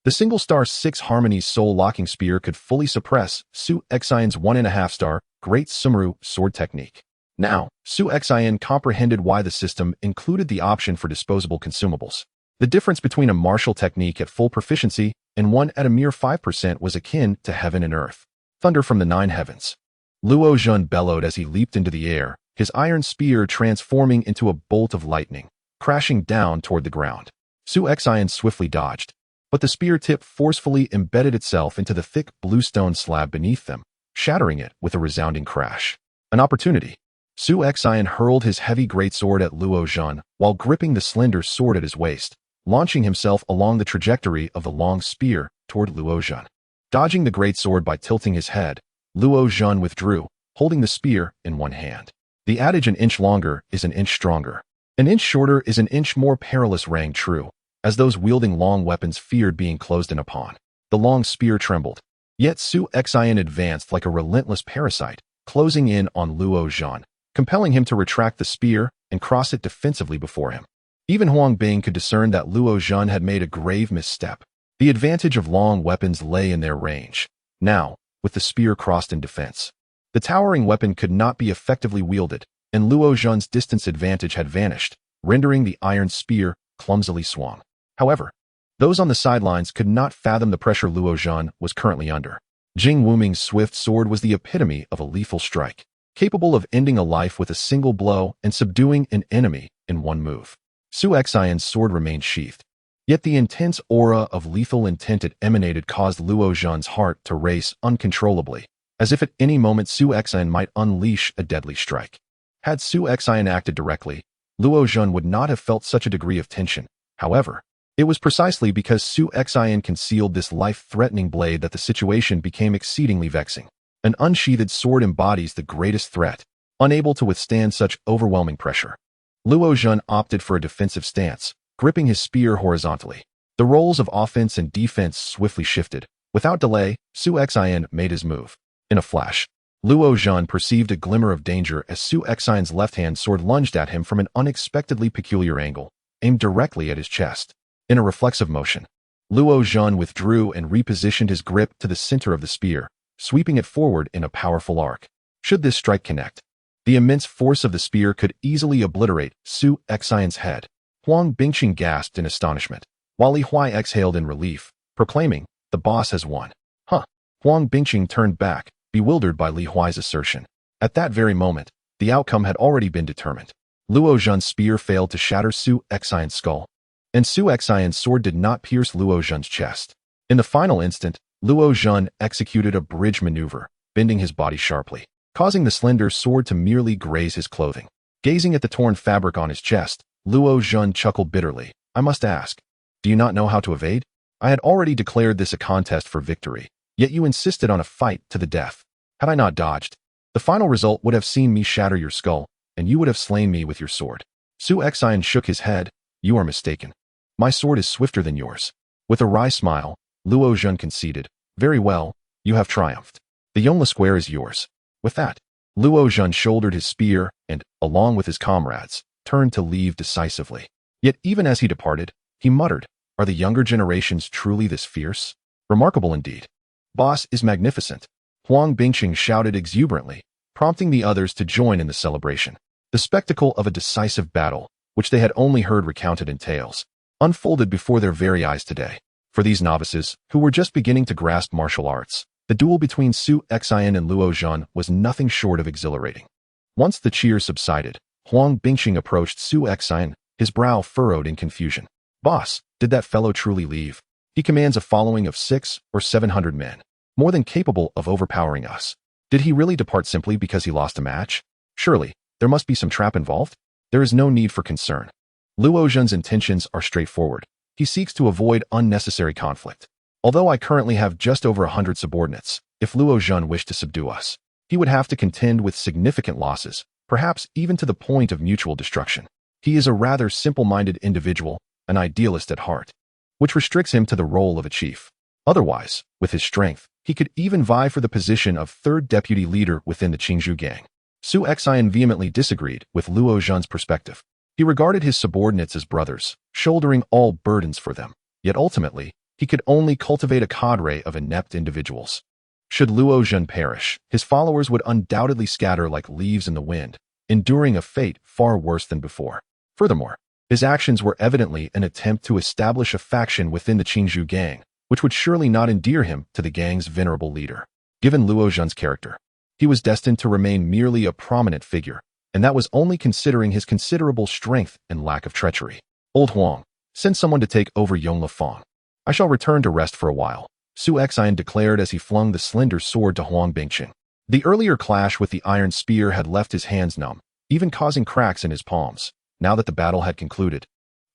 The single-star 6 Harmonies soul-locking spear could fully suppress Su Xian's 1.5-star Great Sumru sword technique. Now, Su Xian comprehended why the system included the option for disposable consumables. The difference between a martial technique at full proficiency and one at a mere 5% was akin to heaven and earth. Thunder from the 9 heavens. Luo Zhen bellowed as he leaped into the air, his iron spear transforming into a bolt of lightning, crashing down toward the ground. Su Xian swiftly dodged, but the spear tip forcefully embedded itself into the thick bluestone slab beneath them, shattering it with a resounding crash. An opportunity. Su Xian hurled his heavy greatsword at Luo Zhen while gripping the slender sword at his waist, launching himself along the trajectory of the long spear toward Luo Zhen. Dodging the greatsword by tilting his head, Luo Zhen withdrew, holding the spear in one hand. The adage an inch longer is an inch stronger. An inch shorter is an inch more perilous rang true, as those wielding long weapons feared being closed in upon. The long spear trembled, yet Su Xian advanced like a relentless parasite, closing in on Luo Zhen, compelling him to retract the spear and cross it defensively before him. Even Huang Bing could discern that Luo Zhen had made a grave misstep. The advantage of long weapons lay in their range. Now, with the spear crossed in defense, the towering weapon could not be effectively wielded, and Luo Zhen's distance advantage had vanished, rendering the iron spear clumsily swung. However, those on the sidelines could not fathom the pressure Luo Zhen was currently under. Jing Wuming's swift sword was the epitome of a lethal strike, capable of ending a life with a single blow and subduing an enemy in one move. Su Xian's sword remained sheathed, yet the intense aura of lethal intent it emanated caused Luo Zhen's heart to race uncontrollably, as if at any moment Su Xian might unleash a deadly strike. Had Su Xian acted directly, Luo Zhen would not have felt such a degree of tension. However, it was precisely because Su Xian concealed this life-threatening blade that the situation became exceedingly vexing. An unsheathed sword embodies the greatest threat, unable to withstand such overwhelming pressure. Luo Zhen opted for a defensive stance, gripping his spear horizontally. The roles of offense and defense swiftly shifted. Without delay, Su Xian made his move. In a flash, Luo Zhen perceived a glimmer of danger as Su Xian's left-hand sword lunged at him from an unexpectedly peculiar angle, aimed directly at his chest. In a reflexive motion, Luo Zhen withdrew and repositioned his grip to the center of the spear, sweeping it forward in a powerful arc. Should this strike connect, the immense force of the spear could easily obliterate Su Xian's head. Huang Bingqing gasped in astonishment, while Li Huai exhaled in relief, proclaiming, "The boss has won." Huh. Huang Bingqing turned back, bewildered by Li Huai's assertion. At that very moment, the outcome had already been determined. Luo Zhen's spear failed to shatter Su Xian's skull, and Su Xian's sword did not pierce Luo Zhen's chest. In the final instant, Luo Zhen executed a bridge maneuver, bending his body sharply, causing the slender sword to merely graze his clothing. Gazing at the torn fabric on his chest, Luo Zhen chuckled bitterly. "I must ask, do you not know how to evade? I had already declared this a contest for victory, yet you insisted on a fight to the death. Had I not dodged, the final result would have seen me shatter your skull, and you would have slain me with your sword." Su Xian shook his head. "You are mistaken. My sword is swifter than yours." With a wry smile, Luo Zhen conceded, "Very well, you have triumphed. The Yongle Square is yours." With that, Luo Zhen shouldered his spear and, along with his comrades, turned to leave decisively. Yet even as he departed, he muttered, "Are the younger generations truly this fierce? Remarkable indeed. Boss is magnificent." Huang Bingqing shouted exuberantly, prompting the others to join in the celebration. The spectacle of a decisive battle, which they had only heard recounted in tales, unfolded before their very eyes today. For these novices, who were just beginning to grasp martial arts, the duel between Su Xian and Luo Zhen was nothing short of exhilarating. Once the cheers subsided, Huang Bingqing approached Su Xian, his brow furrowed in confusion. "Boss, did that fellow truly leave? He commands a following of 600 or 700 men, more than capable of overpowering us. Did he really depart simply because he lost a match? Surely, there must be some trap involved? There is no need for concern. Luo Zhen's intentions are straightforward. He seeks to avoid unnecessary conflict. Although I currently have just over 100 subordinates, if Luo Zhen wished to subdue us, he would have to contend with significant losses, perhaps even to the point of mutual destruction. He is a rather simple-minded individual, an idealist at heart, which restricts him to the role of a chief. Otherwise, with his strength, He could even vie for the position of third deputy leader within the Qingzhou gang. Su Xian vehemently disagreed with Luo Zhen's perspective. He regarded his subordinates as brothers, shouldering all burdens for them. Yet ultimately, he could only cultivate a cadre of inept individuals. Should Luo Zhen perish, his followers would undoubtedly scatter like leaves in the wind, enduring a fate far worse than before. Furthermore, his actions were evidently an attempt to establish a faction within the Qingzhou gang, which would surely not endear him to the gang's venerable leader. Given Luo Zhen's character, he was destined to remain merely a prominent figure, and that was only considering his considerable strength and lack of treachery. Old Huang, send someone to take over Yongle Fang. I shall return to rest for a while, Su Xian declared as he flung the slender sword to Huang Bingqing. The earlier clash with the iron spear had left his hands numb, even causing cracks in his palms. Now that the battle had concluded,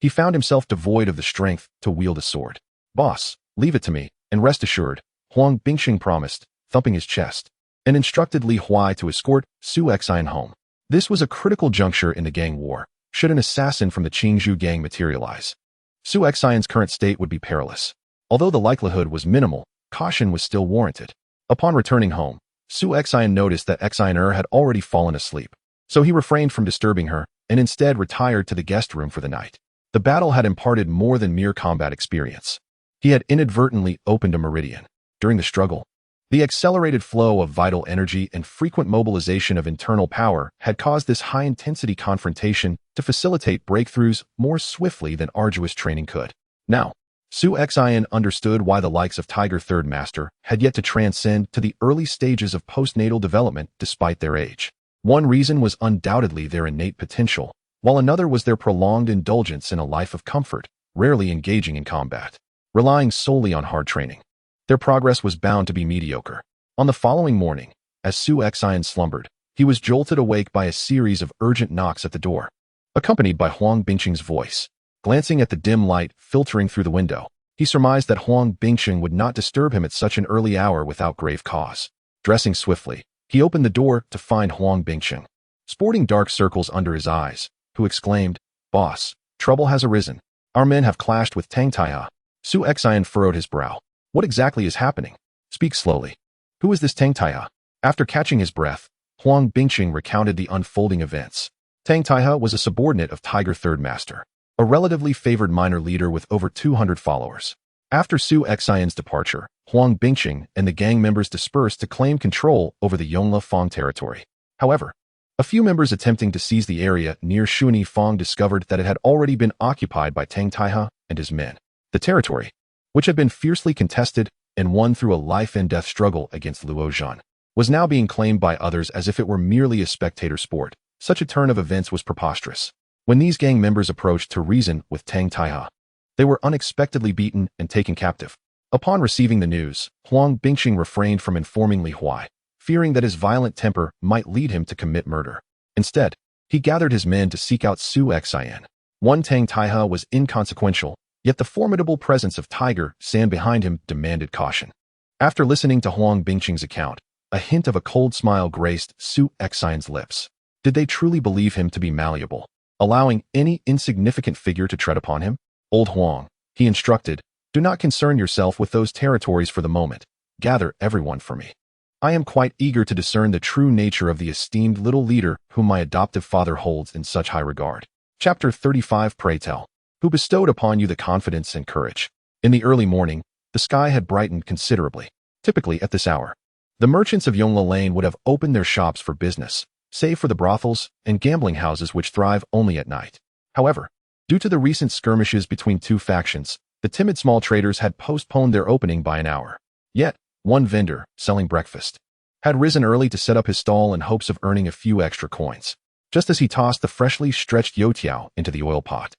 he found himself devoid of the strength to wield a sword. Boss, leave it to me, and rest assured, Huang Bingqing promised, thumping his chest, and instructed Li Huai to escort Su Xian home. This was a critical juncture in the gang war, should an assassin from the Qingzhou gang materialize. Su Xian's current state would be perilous. Although the likelihood was minimal, caution was still warranted. Upon returning home, Su Xian noticed that Xian had already fallen asleep, so he refrained from disturbing her and instead retired to the guest room for the night. The battle had imparted more than mere combat experience. He had inadvertently opened a meridian. During the struggle, the accelerated flow of vital energy and frequent mobilization of internal power had caused this high-intensity confrontation to facilitate breakthroughs more swiftly than arduous training could. Now, Su Xian understood why the likes of Tiger Third Master had yet to transcend to the early stages of postnatal development despite their age. One reason was undoubtedly their innate potential, while another was their prolonged indulgence in a life of comfort, rarely engaging in combat, relying solely on hard training. Their progress was bound to be mediocre. On the following morning, as Su Xian slumbered, he was jolted awake by a series of urgent knocks at the door, accompanied by Huang Bingqing's voice. Glancing at the dim light filtering through the window, he surmised that Huang Bingqing would not disturb him at such an early hour without grave cause. Dressing swiftly, he opened the door to find Huang Bingqing, sporting dark circles under his eyes, who exclaimed, "Boss, trouble has arisen. Our men have clashed with Tang Taiha." Su Xian furrowed his brow. What exactly is happening? Speak slowly. Who is this Tang Taiha? After catching his breath, Huang Bingqing recounted the unfolding events. Tang Taiha was a subordinate of Tiger Third Master, a relatively favored minor leader with over 200 followers. After Su Xian's departure, Huang Bingqing and the gang members dispersed to claim control over the Yongle Fang territory. However, a few members attempting to seize the area near Shuni Fang discovered that it had already been occupied by Tang Taiha and his men. The territory, which had been fiercely contested and won through a life-and-death struggle against Luo Zhen, was now being claimed by others as if it were merely a spectator sport. Such a turn of events was preposterous. When these gang members approached to reason with Tang Taiha, they were unexpectedly beaten and taken captive. Upon receiving the news, Huang Bingqing refrained from informing Li Huai, fearing that his violent temper might lead him to commit murder. Instead, he gathered his men to seek out Su Xian. One Tang Taiha was inconsequential, yet the formidable presence of Tiger San behind him demanded caution. After listening to Huang Bingqing's account, a hint of a cold smile graced Su Xian's lips. Did they truly believe him to be malleable, allowing any insignificant figure to tread upon him? Old Huang, he instructed, do not concern yourself with those territories for the moment. Gather everyone for me. I am quite eager to discern the true nature of the esteemed little leader whom my adoptive father holds in such high regard. Chapter 35. Pray tell, who bestowed upon you the confidence and courage? In the early morning, the sky had brightened considerably. Typically at this hour, the merchants of Yongle Lane would have opened their shops for business, save for the brothels and gambling houses which thrive only at night. However, due to the recent skirmishes between two factions, the timid small traders had postponed their opening by an hour. Yet, one vendor, selling breakfast, had risen early to set up his stall in hopes of earning a few extra coins. Just as he tossed the freshly stretched youtiao into the oil pot,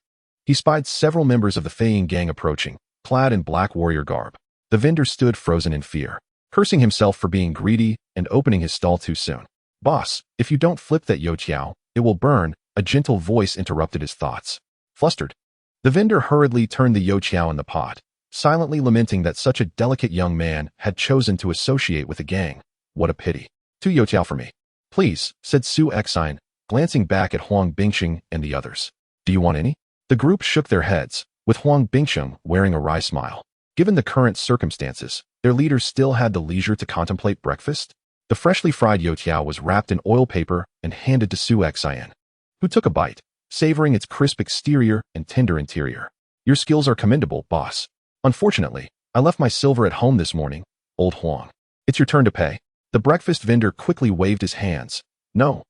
he spied several members of the Feiying gang approaching, clad in black warrior garb. The vendor stood frozen in fear, cursing himself for being greedy and opening his stall too soon. Boss, if you don't flip that youtiao, it will burn, a gentle voice interrupted his thoughts. Flustered, the vendor hurriedly turned the youtiao in the pot, silently lamenting that such a delicate young man had chosen to associate with a gang. What a pity. 2 youtiao for me, please, said Su Xian, glancing back at Huang Bingqing and the others. Do you want any? The group shook their heads, with Huang Bingqing wearing a wry smile. Given the current circumstances, their leaders still had the leisure to contemplate breakfast. The freshly fried youtiao was wrapped in oil paper and handed to Su Xian, who took a bite, savoring its crisp exterior and tender interior. Your skills are commendable, boss. Unfortunately, I left my silver at home this morning, old Huang. It's your turn to pay. The breakfast vendor quickly waved his hands. No,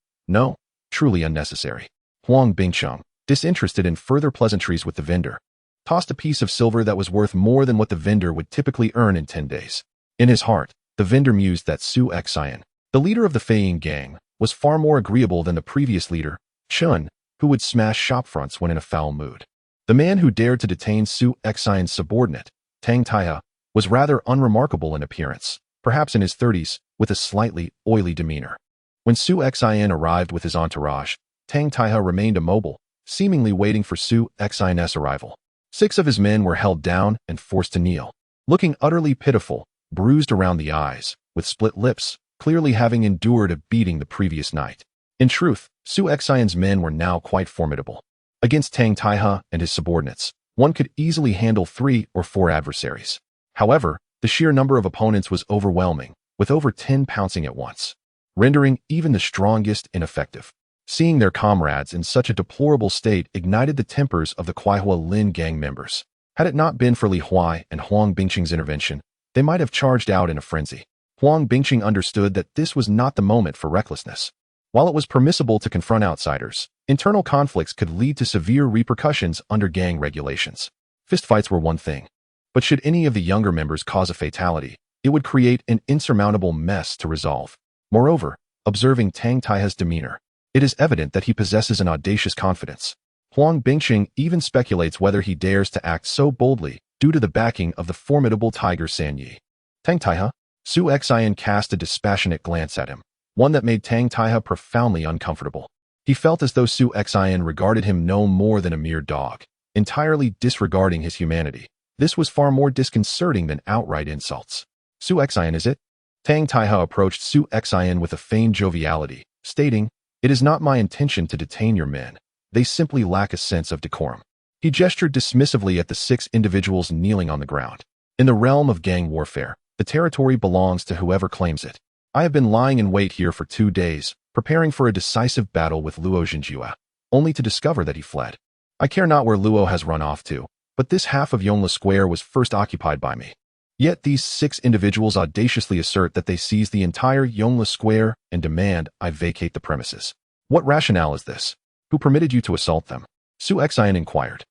truly unnecessary. Huang Bingcheng, disinterested in further pleasantries with the vendor, tossed a piece of silver that was worth more than what the vendor would typically earn in 10 days. In his heart, the vendor mused that Su Xian, the leader of the Feiying gang, was far more agreeable than the previous leader, Chun, who would smash shopfronts when in a foul mood. The man who dared to detain Su Xian's subordinate, Tang Taihe, was rather unremarkable in appearance, perhaps in his 30s, with a slightly oily demeanor. When Su Xian arrived with his entourage, Tang Taihe remained immobile, seemingly waiting for Su Xian's arrival. 6 of his men were held down and forced to kneel, looking utterly pitiful, bruised around the eyes, with split lips, clearly having endured a beating the previous night. In truth, Su Xian's men were now quite formidable. Against Tang Taihe and his subordinates, one could easily handle 3 or 4 adversaries. However, the sheer number of opponents was overwhelming, with over 10 pouncing at once, rendering even the strongest ineffective. Seeing their comrades in such a deplorable state ignited the tempers of the Kuaihua Lin gang members. Had it not been for Li Huai and Huang Bingcheng's intervention, they might have charged out in a frenzy. Huang Bingcheng understood that this was not the moment for recklessness. While it was permissible to confront outsiders, internal conflicts could lead to severe repercussions under gang regulations. Fistfights were one thing, but should any of the younger members cause a fatality, it would create an insurmountable mess to resolve. Moreover, observing Tang Taihe's demeanor, it is evident that he possesses an audacious confidence. Huang Bingcheng even speculates whether he dares to act so boldly due to the backing of the formidable tiger Sanyi. Tang Taihe? Su Xian cast a dispassionate glance at him, one that made Tang Taihe profoundly uncomfortable. He felt as though Su Xian regarded him no more than a mere dog, entirely disregarding his humanity. This was far more disconcerting than outright insults. Su Xian, is it? Tang Taihe approached Su Xian with a feigned joviality, stating, "It is not my intention to detain your men. They simply lack a sense of decorum." He gestured dismissively at the 6 individuals kneeling on the ground. In the realm of gang warfare, the territory belongs to whoever claims it. I have been lying in wait here for 2 days, preparing for a decisive battle with Luo Jinjue, only to discover that he fled. I care not where Luo has run off to, but this half of Yongle Square was first occupied by me. Yet these 6 individuals audaciously assert that they seized the entire Yongle Square and demand I vacate the premises. What rationale is this? Who permitted you to assault them? Su Xian inquired.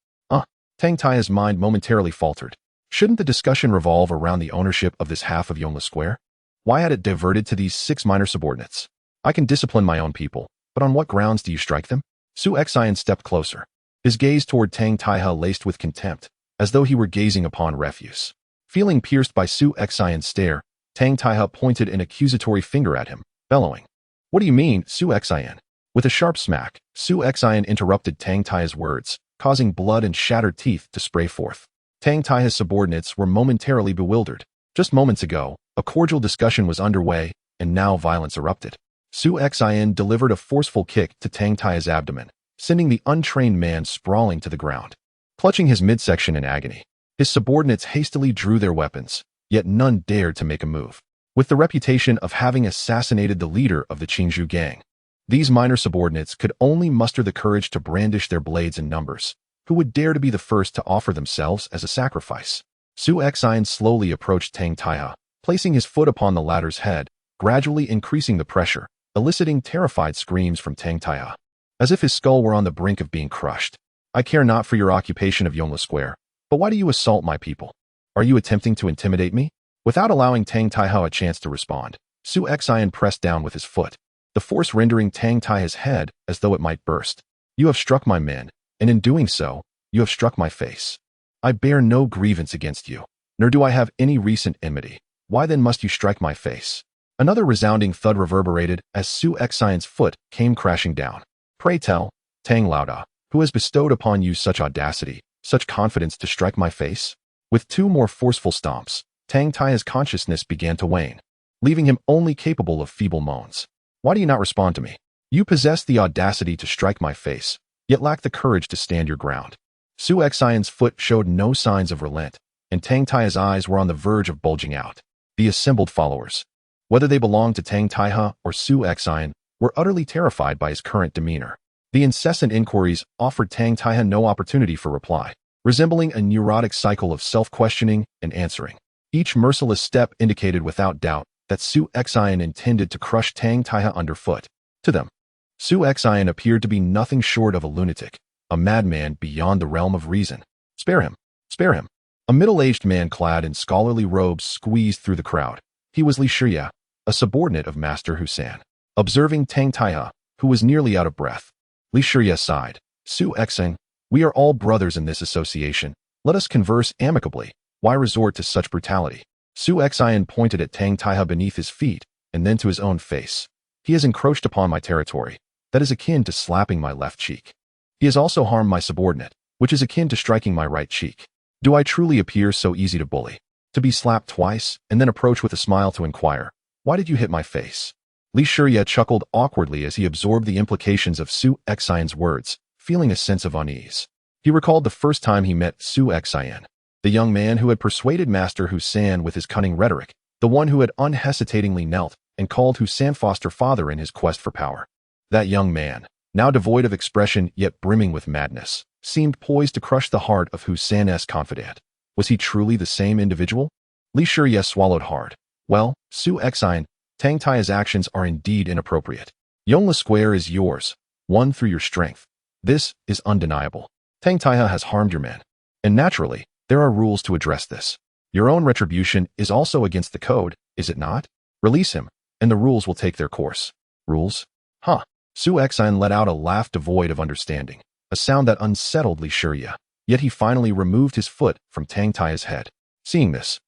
Tang Taihe's mind momentarily faltered. Shouldn't the discussion revolve around the ownership of this half of Yongle Square? Why had it diverted to these 6 minor subordinates? I can discipline my own people, but on what grounds do you strike them? Su Xian stepped closer, his gaze toward Tang Taihe laced with contempt, as though he were gazing upon refuse. Feeling pierced by Su Xian's stare, Tang Taihe pointed an accusatory finger at him, bellowing, "What do you mean, Su Xian?" With a sharp smack, Su Xian interrupted Tang Taihe's words, causing blood and shattered teeth to spray forth. Tang Taihe's subordinates were momentarily bewildered. Just moments ago, a cordial discussion was underway, and now violence erupted. Su Xian delivered a forceful kick to Tang Taihe's abdomen, sending the untrained man sprawling to the ground. Clutching his midsection in agony, his subordinates hastily drew their weapons, yet none dared to make a move. With the reputation of having assassinated the leader of the Qingzhou gang, these minor subordinates could only muster the courage to brandish their blades in numbers. Who would dare to be the first to offer themselves as a sacrifice? Su Xian slowly approached Tang Taihe, placing his foot upon the latter's head, gradually increasing the pressure, eliciting terrified screams from Tang Taihe, as if his skull were on the brink of being crushed. I care not for your occupation of Yongle Square, but why do you assault my people? Are you attempting to intimidate me? Without allowing Tang Taihe a chance to respond, Su Xian pressed down with his foot, the force rendering Tang Taihe's head as though it might burst. You have struck my men, and in doing so, you have struck my face. I bear no grievance against you, nor do I have any recent enmity. Why then must you strike my face? Another resounding thud reverberated as Su Xian's foot came crashing down. Pray tell, Tang Laoda, who has bestowed upon you such audacity, such confidence to strike my face? With 2 more forceful stomps, Tang Taihe's consciousness began to wane, leaving him only capable of feeble moans. Why do you not respond to me? You possess the audacity to strike my face, yet lack the courage to stand your ground. Su Xian's foot showed no signs of relent, and Tang Taiha's eyes were on the verge of bulging out. The assembled followers, whether they belonged to Tang Taiha or Su Xian, were utterly terrified by his current demeanor. The incessant inquiries offered Tang Taiha no opportunity for reply, resembling a neurotic cycle of self-questioning and answering. Each merciless step indicated without doubt that Su Xian intended to crush Tang Taiha underfoot. To them, Su Xian appeared to be nothing short of a lunatic, a madman beyond the realm of reason. Spare him! Spare him! A middle-aged man clad in scholarly robes squeezed through the crowd. He was Li Shiyue, a subordinate of Master Husan. Observing Tang Taiha, who was nearly out of breath, Li Shiyue sighed. Su Xian, we are all brothers in this association. Let us converse amicably. Why resort to such brutality? Su Xian pointed at Tang Taiha beneath his feet, and then to his own face. He has encroached upon my territory. That is akin to slapping my left cheek. He has also harmed my subordinate, which is akin to striking my right cheek. Do I truly appear so easy to bully? To be slapped twice, and then approach with a smile to inquire, why did you hit my face? Li Shiyue chuckled awkwardly as he absorbed the implications of Su Xian's words, feeling a sense of unease. He recalled the first time he met Su Xian, the young man who had persuaded Master Husan with his cunning rhetoric, the one who had unhesitatingly knelt and called Husan foster father in his quest for power. That young man, now devoid of expression yet brimming with madness, seemed poised to crush the heart of Husan's confidant. Was he truly the same individual? Li Shiyue swallowed hard. Well, Su Xian, Tang Taiha's actions are indeed inappropriate. Yongle Square is yours, won through your strength. This is undeniable. Tang Taiha has harmed your men. And naturally, there are rules to address this. Your own retribution is also against the code, is it not? Release him, and the rules will take their course. Rules? Huh. Su Xian let out a laugh devoid of understanding, a sound that unsettled Li Shiyue. Yet he finally removed his foot from Tang Taiha's head. Seeing this,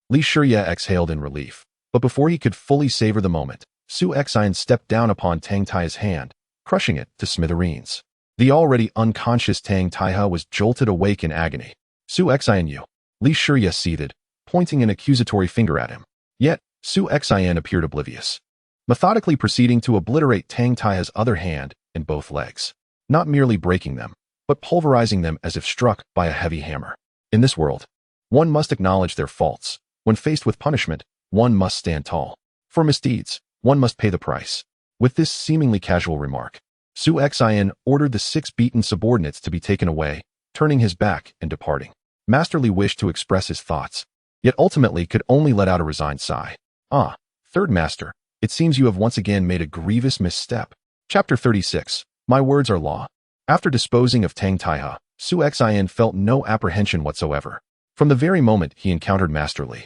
Li Shiyue exhaled in relief. But before he could fully savor the moment, Su Xian stepped down upon Tang Taiha's hand, crushing it to smithereens. The already unconscious Tang Taiha was jolted awake in agony. Su Xian, you! Li Shiyue seethed, pointing an accusatory finger at him. Yet, Su Xian appeared oblivious, methodically proceeding to obliterate Tang Taiha's other hand and both legs, not merely breaking them, but pulverizing them as if struck by a heavy hammer. In this world, one must acknowledge their faults. When faced with punishment, one must stand tall. For misdeeds, one must pay the price. With this seemingly casual remark, Su Xian ordered the 6 beaten subordinates to be taken away, turning his back and departing. Master Li wished to express his thoughts, yet ultimately could only let out a resigned sigh. Ah, third master, it seems you have once again made a grievous misstep. Chapter 36. My words are law. After disposing of Tang Taiha, Su Xian felt no apprehension whatsoever. From the very moment he encountered Master Li,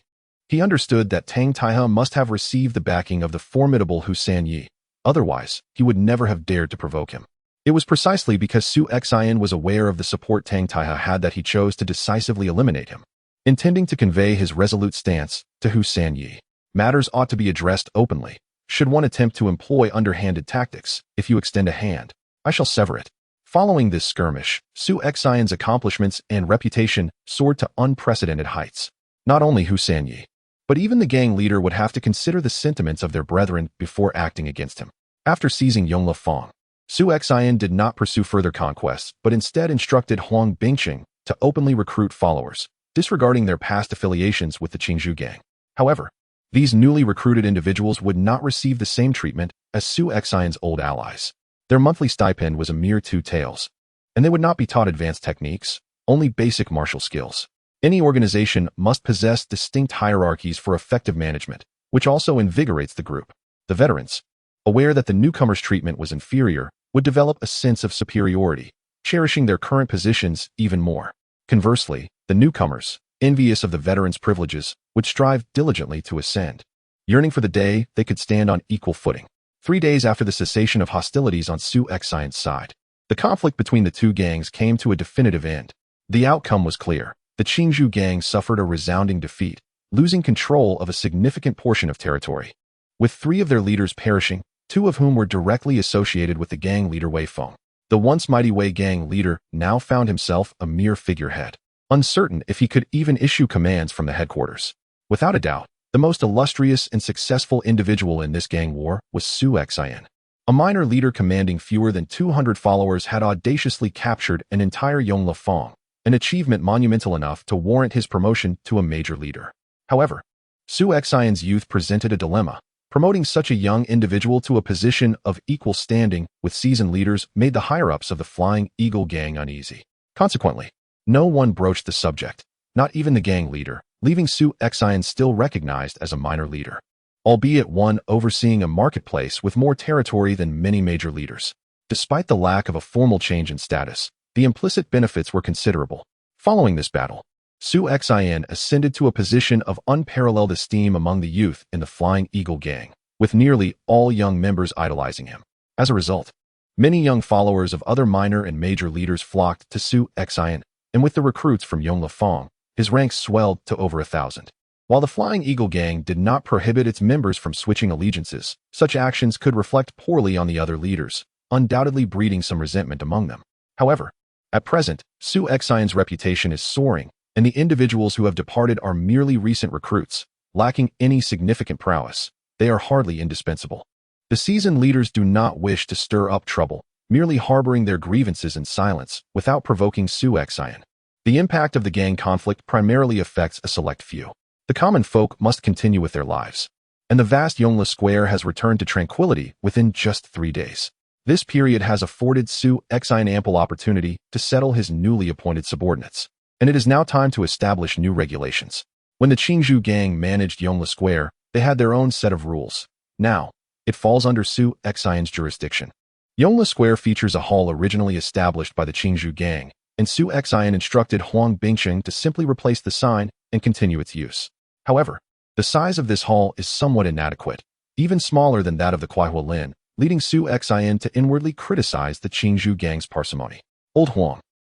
he understood that Tang Taiha must have received the backing of the formidable Husan Yi. Otherwise, he would never have dared to provoke him. It was precisely because Su Xian was aware of the support Tang Taiha had that he chose to decisively eliminate him, intending to convey his resolute stance to Husan Yi. Matters ought to be addressed openly. Should one attempt to employ underhanded tactics, if you extend a hand, I shall sever it. Following this skirmish, Su Xian's accomplishments and reputation soared to unprecedented heights. Not only Husan Yi, but even the gang leader would have to consider the sentiments of their brethren before acting against him. After seizing Yongle Fong, Su Xian did not pursue further conquests, but instead instructed Huang Bingqing to openly recruit followers, disregarding their past affiliations with the Jianghu gang. However, these newly recruited individuals would not receive the same treatment as Su Xian's old allies. Their monthly stipend was a mere 2 taels, and they would not be taught advanced techniques, only basic martial skills. Any organization must possess distinct hierarchies for effective management, which also invigorates the group. The veterans, aware that the newcomers' treatment was inferior, would develop a sense of superiority, cherishing their current positions even more. Conversely, the newcomers, envious of the veterans' privileges, would strive diligently to ascend, yearning for the day they could stand on equal footing. 3 days after the cessation of hostilities on Su Xian's side, the conflict between the two gangs came to a definitive end. The outcome was clear. The Jianghu gang suffered a resounding defeat, losing control of a significant portion of territory. With 3 of their leaders perishing, 2 of whom were directly associated with the gang leader Wei Feng. The once mighty Wei gang leader now found himself a mere figurehead, uncertain if he could even issue commands from the headquarters. Without a doubt, the most illustrious and successful individual in this gang war was Su Xian. A minor leader commanding fewer than 200 followers had audaciously captured an entire Yongle Fong, an achievement monumental enough to warrant his promotion to a major leader. However, Su Xian's youth presented a dilemma. Promoting such a young individual to a position of equal standing with seasoned leaders made the higher-ups of the Flying Eagle gang uneasy. Consequently, no one broached the subject, not even the gang leader, leaving Su Xian still recognized as a minor leader, albeit one overseeing a marketplace with more territory than many major leaders. Despite the lack of a formal change in status, the implicit benefits were considerable. Following this battle, Su Xian ascended to a position of unparalleled esteem among the youth in the Flying Eagle gang, with nearly all young members idolizing him. As a result, many young followers of other minor and major leaders flocked to Su Xian, and with the recruits from Yonglifeng, his ranks swelled to over 1,000. While the Flying Eagle gang did not prohibit its members from switching allegiances, such actions could reflect poorly on the other leaders, undoubtedly breeding some resentment among them. However, at present, Su Xian's reputation is soaring, and the individuals who have departed are merely recent recruits, lacking any significant prowess. They are hardly indispensable. The seasoned leaders do not wish to stir up trouble, merely harboring their grievances in silence without provoking Su Xian. The impact of the gang conflict primarily affects a select few. The common folk must continue with their lives, and the vast Yongle Square has returned to tranquility within just 3 days. This period has afforded Su Xian ample opportunity to settle his newly appointed subordinates, and it is now time to establish new regulations. When the Jianghu gang managed Yongle Square, they had their own set of rules. Now, it falls under Su Xian's jurisdiction. Yongle Square features a hall originally established by the Jianghu gang, and Su Xian instructed Huang Bingcheng to simply replace the sign and continue its use. However, the size of this hall is somewhat inadequate, even smaller than that of the Kuaihua Lin, leading Su Xian to inwardly criticize the Jianghu gang's parsimony. Old Huang,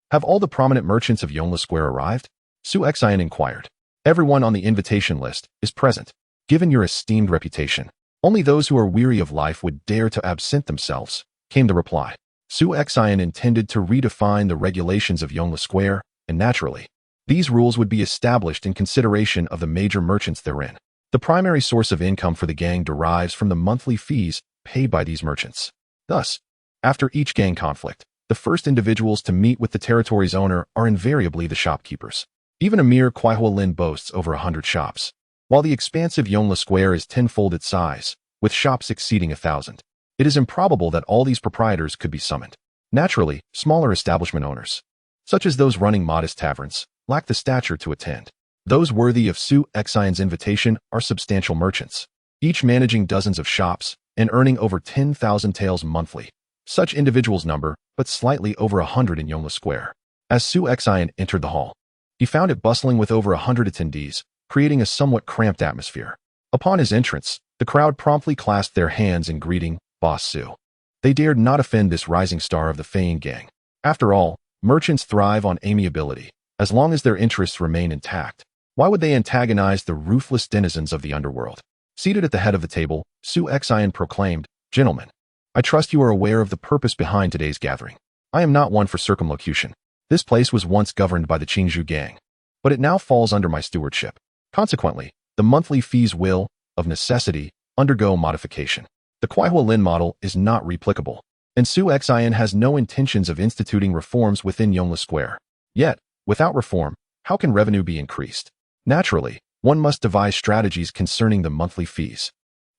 have all the prominent merchants of Yongle Square arrived? Su Xian inquired. Everyone on the invitation list is present. Given your esteemed reputation, only those who are weary of life would dare to absent themselves, came the reply. Su Xian intended to redefine the regulations of Yongle Square, and naturally, these rules would be established in consideration of the major merchants therein. The primary source of income for the gang derives from the monthly fees paid by these merchants. Thus, after each gang conflict, the first individuals to meet with the territory's owner are invariably the shopkeepers. Even a mere Kuaihua Lin boasts over 100 shops, while the expansive Yongle Square is tenfold its size, with shops exceeding 1,000. It is improbable that all these proprietors could be summoned. Naturally, smaller establishment owners, such as those running modest taverns, lack the stature to attend. Those worthy of Su Xian's invitation are substantial merchants, each managing dozens of shops and earning over 10,000 taels monthly. Such individuals number but slightly over 100 in Yongle Square. As Su Xian entered the hall, he found it bustling with over 100 attendees, creating a somewhat cramped atmosphere. Upon his entrance, the crowd promptly clasped their hands in greeting, Boss Su. They dared not offend this rising star of the Feiyin gang. After all, merchants thrive on amiability, as long as their interests remain intact. Why would they antagonize the ruthless denizens of the underworld? Seated at the head of the table, Su Xian proclaimed, Gentlemen, I trust you are aware of the purpose behind today's gathering. I am not one for circumlocution. This place was once governed by the Jianghu gang, but it now falls under my stewardship. Consequently, the monthly fees will, of necessity, undergo modification. The Kuaihua Lin model is not replicable, and Su Xian has no intentions of instituting reforms within Yongle Square. Yet, without reform, how can revenue be increased? Naturally, one must devise strategies concerning the monthly fees.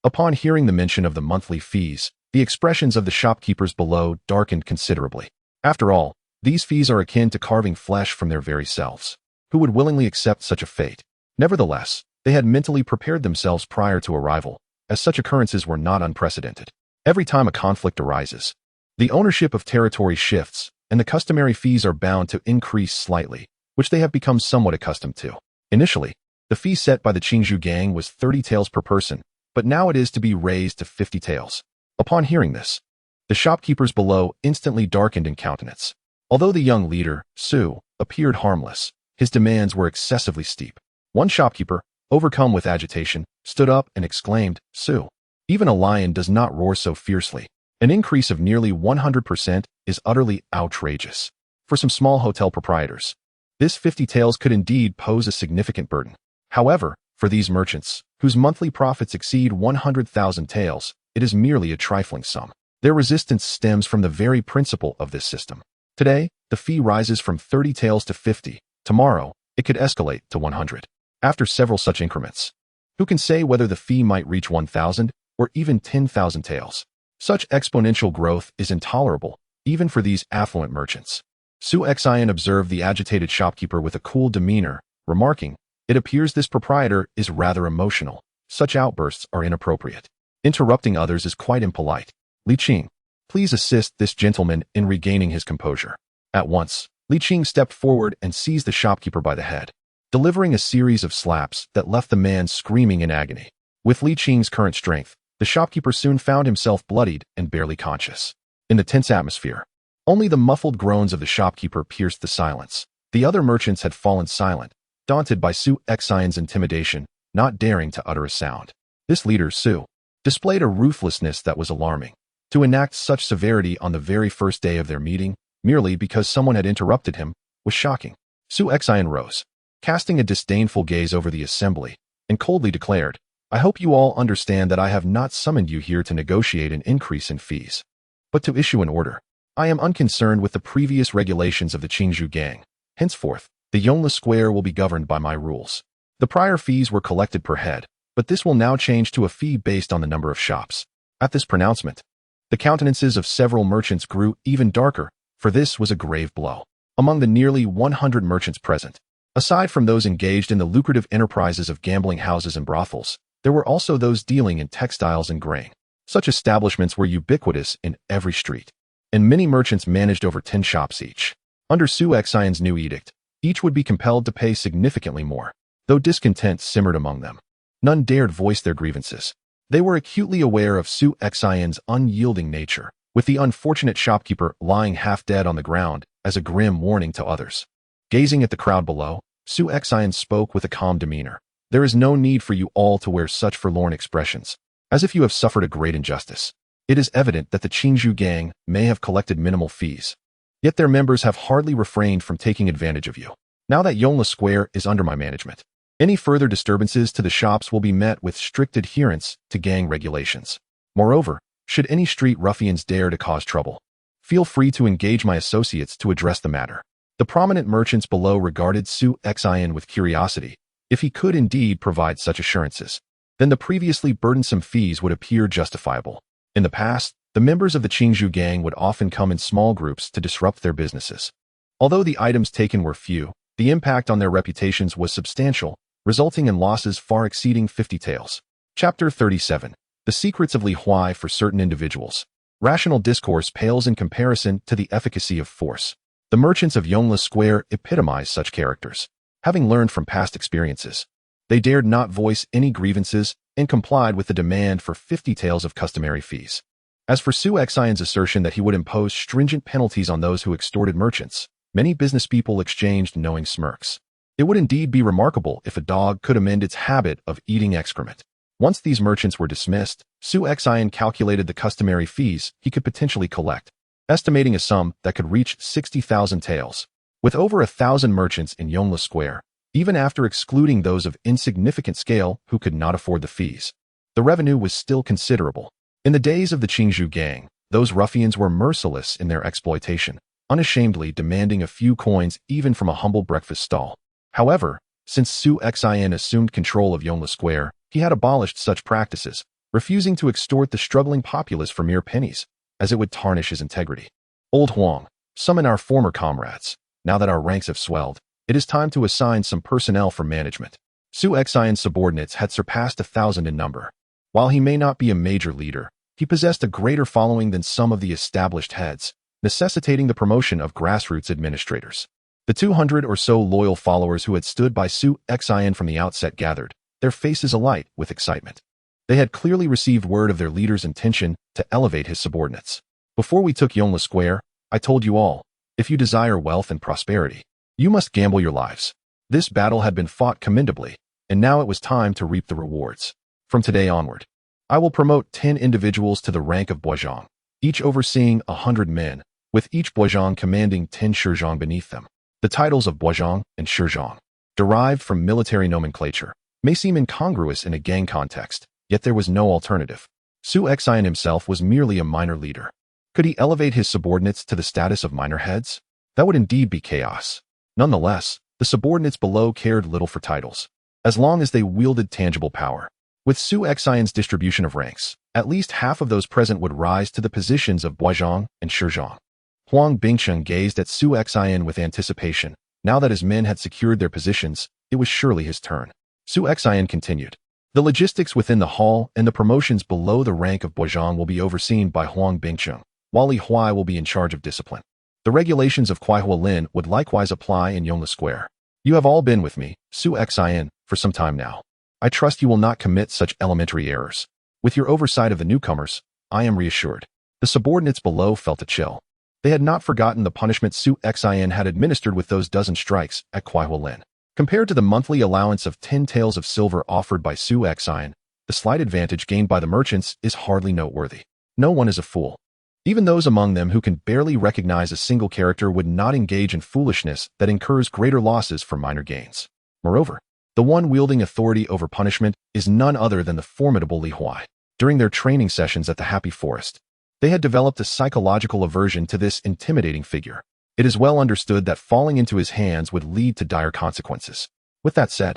Upon hearing the mention of the monthly fees, the expressions of the shopkeepers below darkened considerably. After all, these fees are akin to carving flesh from their very selves. Who would willingly accept such a fate? Nevertheless, they had mentally prepared themselves prior to arrival, as such occurrences were not unprecedented. Every time a conflict arises, the ownership of territory shifts, and the customary fees are bound to increase slightly, which they have become somewhat accustomed to. Initially, the fee set by the Jianghu gang was 30 taels per person, but now it is to be raised to 50 taels. Upon hearing this, the shopkeepers below instantly darkened in countenance. Although the young leader, Su, appeared harmless, his demands were excessively steep. One shopkeeper, overcome with agitation, stood up and exclaimed, Su, even a lion does not roar so fiercely. An increase of nearly 100% is utterly outrageous. For some small hotel proprietors, this 50 taels could indeed pose a significant burden. However, for these merchants, whose monthly profits exceed 100,000 taels, it is merely a trifling sum. Their resistance stems from the very principle of this system. Today, the fee rises from 30 taels to 50. Tomorrow, it could escalate to 100. After several such increments, who can say whether the fee might reach 1,000 or even 10,000 taels? Such exponential growth is intolerable, even for these affluent merchants. Su Xian observed the agitated shopkeeper with a cool demeanor, remarking, "It appears this proprietor is rather emotional. Such outbursts are inappropriate. Interrupting others is quite impolite. Li Qing, please assist this gentleman in regaining his composure." At once, Li Qing stepped forward and seized the shopkeeper by the head, delivering a series of slaps that left the man screaming in agony. With Li Qing's current strength, the shopkeeper soon found himself bloodied and barely conscious. In the tense atmosphere, only the muffled groans of the shopkeeper pierced the silence. The other merchants had fallen silent, daunted by Su Xian's intimidation, not daring to utter a sound. This leader, Su, displayed a ruthlessness that was alarming. To enact such severity on the very first day of their meeting, merely because someone had interrupted him, was shocking. Su Xian rose, casting a disdainful gaze over the assembly, and coldly declared, "I hope you all understand that I have not summoned you here to negotiate an increase in fees, but to issue an order. I am unconcerned with the previous regulations of the Qingzhou gang. Henceforth, the Yongle Square will be governed by my rules. The prior fees were collected per head, but this will now change to a fee based on the number of shops." At this pronouncement, the countenances of several merchants grew even darker, for this was a grave blow. Among the nearly 100 merchants present, aside from those engaged in the lucrative enterprises of gambling houses and brothels, there were also those dealing in textiles and grain. Such establishments were ubiquitous in every street, and many merchants managed over 10 shops each. Under Su Xian's new edict, each would be compelled to pay significantly more. Though discontent simmered among them, none dared voice their grievances. They were acutely aware of Su Xian's unyielding nature, with the unfortunate shopkeeper lying half dead on the ground as a grim warning to others. Gazing at the crowd below, Su Xian spoke with a calm demeanor. "There is no need for you all to wear such forlorn expressions, as if you have suffered a great injustice. It is evident that the Qingzhou gang may have collected minimal fees, yet their members have hardly refrained from taking advantage of you. Now that Yongle Square is under my management, any further disturbances to the shops will be met with strict adherence to gang regulations. Moreover, should any street ruffians dare to cause trouble, feel free to engage my associates to address the matter." The prominent merchants below regarded Su Xian with curiosity. If he could indeed provide such assurances, then the previously burdensome fees would appear justifiable. In the past, the members of the Qingzhou gang would often come in small groups to disrupt their businesses. Although the items taken were few, the impact on their reputations was substantial, resulting in losses far exceeding 50 taels. Chapter 37. The Secrets of Li Huai for Certain Individuals. Rational discourse pales in comparison to the efficacy of force. The merchants of Yongle Square epitomize such characters. Having learned from past experiences, they dared not voice any grievances and complied with the demand for 50 taels of customary fees. As for Su Xian's assertion that he would impose stringent penalties on those who extorted merchants, many business people exchanged knowing smirks. It would indeed be remarkable if a dog could amend its habit of eating excrement. Once these merchants were dismissed, Su Xian calculated the customary fees he could potentially collect, estimating a sum that could reach 60,000 taels. With over 1,000 merchants in Yongle Square, even after excluding those of insignificant scale who could not afford the fees, the revenue was still considerable. In the days of the Qingzhou gang, those ruffians were merciless in their exploitation, unashamedly demanding a few coins even from a humble breakfast stall. However, since Su Xian assumed control of Yongle Square, he had abolished such practices, refusing to extort the struggling populace for mere pennies, as it would tarnish his integrity. "Old Huang, summon our former comrades. Now that our ranks have swelled, it is time to assign some personnel for management." Su Xian's subordinates had surpassed 1,000 in number. While he may not be a major leader, he possessed a greater following than some of the established heads, necessitating the promotion of grassroots administrators. The 200 or so loyal followers who had stood by Su Xian from the outset gathered, their faces alight with excitement. They had clearly received word of their leader's intention to elevate his subordinates. "Before we took Yongle Square, I told you all, if you desire wealth and prosperity, you must gamble your lives." This battle had been fought commendably, and now it was time to reap the rewards. From today onward, I will promote 10 individuals to the rank of Buozhang, each overseeing 100 men, with each Buozhang commanding 10 Shizhong beneath them. The titles of Buozhang and Shizhong, derived from military nomenclature, may seem incongruous in a gang context, yet there was no alternative. Su Xian himself was merely a minor leader. Could he elevate his subordinates to the status of minor heads? That would indeed be chaos. Nonetheless, the subordinates below cared little for titles, as long as they wielded tangible power. With Su Xian's distribution of ranks, at least half of those present would rise to the positions of Guizhong and Shizhong. Huang Bingcheng gazed at Su Xian with anticipation. Now that his men had secured their positions, it was surely his turn. Su Xian continued. The logistics within the hall and the promotions below the rank of Guizhong will be overseen by Huang Bingcheng, while Li Huai will be in charge of discipline. The regulations of Kuaihua Lin would likewise apply in Yongle Square. You have all been with me, Su Xian, for some time now. I trust you will not commit such elementary errors. With your oversight of the newcomers, I am reassured. The subordinates below felt a chill. They had not forgotten the punishment Su Xian had administered with those dozen strikes at Kuaihua Lin. Compared to the monthly allowance of 10 taels of silver offered by Su Xian, the slight advantage gained by the merchants is hardly noteworthy. No one is a fool. Even those among them who can barely recognize a single character would not engage in foolishness that incurs greater losses for minor gains. Moreover, the one wielding authority over punishment is none other than the formidable Li Huai. During their training sessions at the Happy Forest, they had developed a psychological aversion to this intimidating figure. It is well understood that falling into his hands would lead to dire consequences. With that said,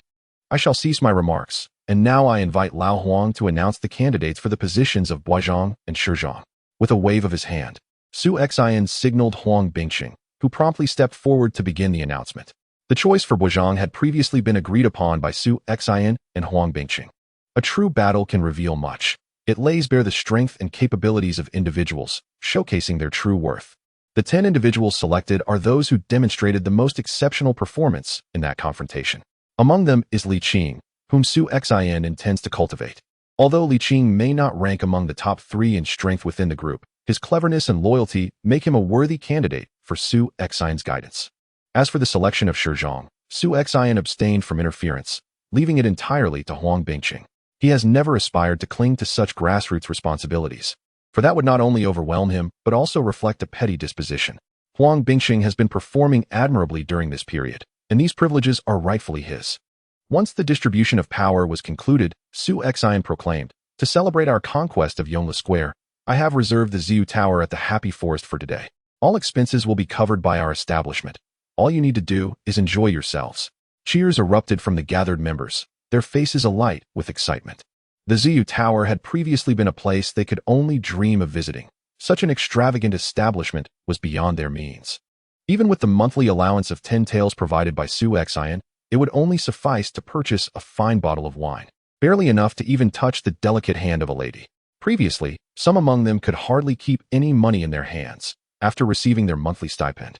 I shall cease my remarks, and now I invite Lao Huang to announce the candidates for the positions of Guizhong and Shizhong. With a wave of his hand, Su Xian signaled Huang Bingcheng, who promptly stepped forward to begin the announcement. The choice for Guizhong had previously been agreed upon by Su Xian and Huang Bingcheng. A true battle can reveal much. It lays bare the strength and capabilities of individuals, showcasing their true worth. The 10 individuals selected are those who demonstrated the most exceptional performance in that confrontation. Among them is Li Qing, whom Su Xian intends to cultivate. Although Li Qing may not rank among the top 3 in strength within the group, his cleverness and loyalty make him a worthy candidate for Su Xian's guidance. As for the selection of Shizhong, Su Xian abstained from interference, leaving it entirely to Huang Bingcheng. He has never aspired to cling to such grassroots responsibilities, for that would not only overwhelm him, but also reflect a petty disposition. Huang Bingcheng has been performing admirably during this period, and these privileges are rightfully his. Once the distribution of power was concluded, Su Xian proclaimed, to celebrate our conquest of Yongle Square, I have reserved the Ziyu Tower at the Happy Forest for today. All expenses will be covered by our establishment. All you need to do is enjoy yourselves. Cheers erupted from the gathered members, their faces alight with excitement. The Ziyu Tower had previously been a place they could only dream of visiting. Such an extravagant establishment was beyond their means. Even with the monthly allowance of 10 taels provided by Su Xian, it would only suffice to purchase a fine bottle of wine, barely enough to even touch the delicate hand of a lady. Previously, some among them could hardly keep any money in their hands after receiving their monthly stipend.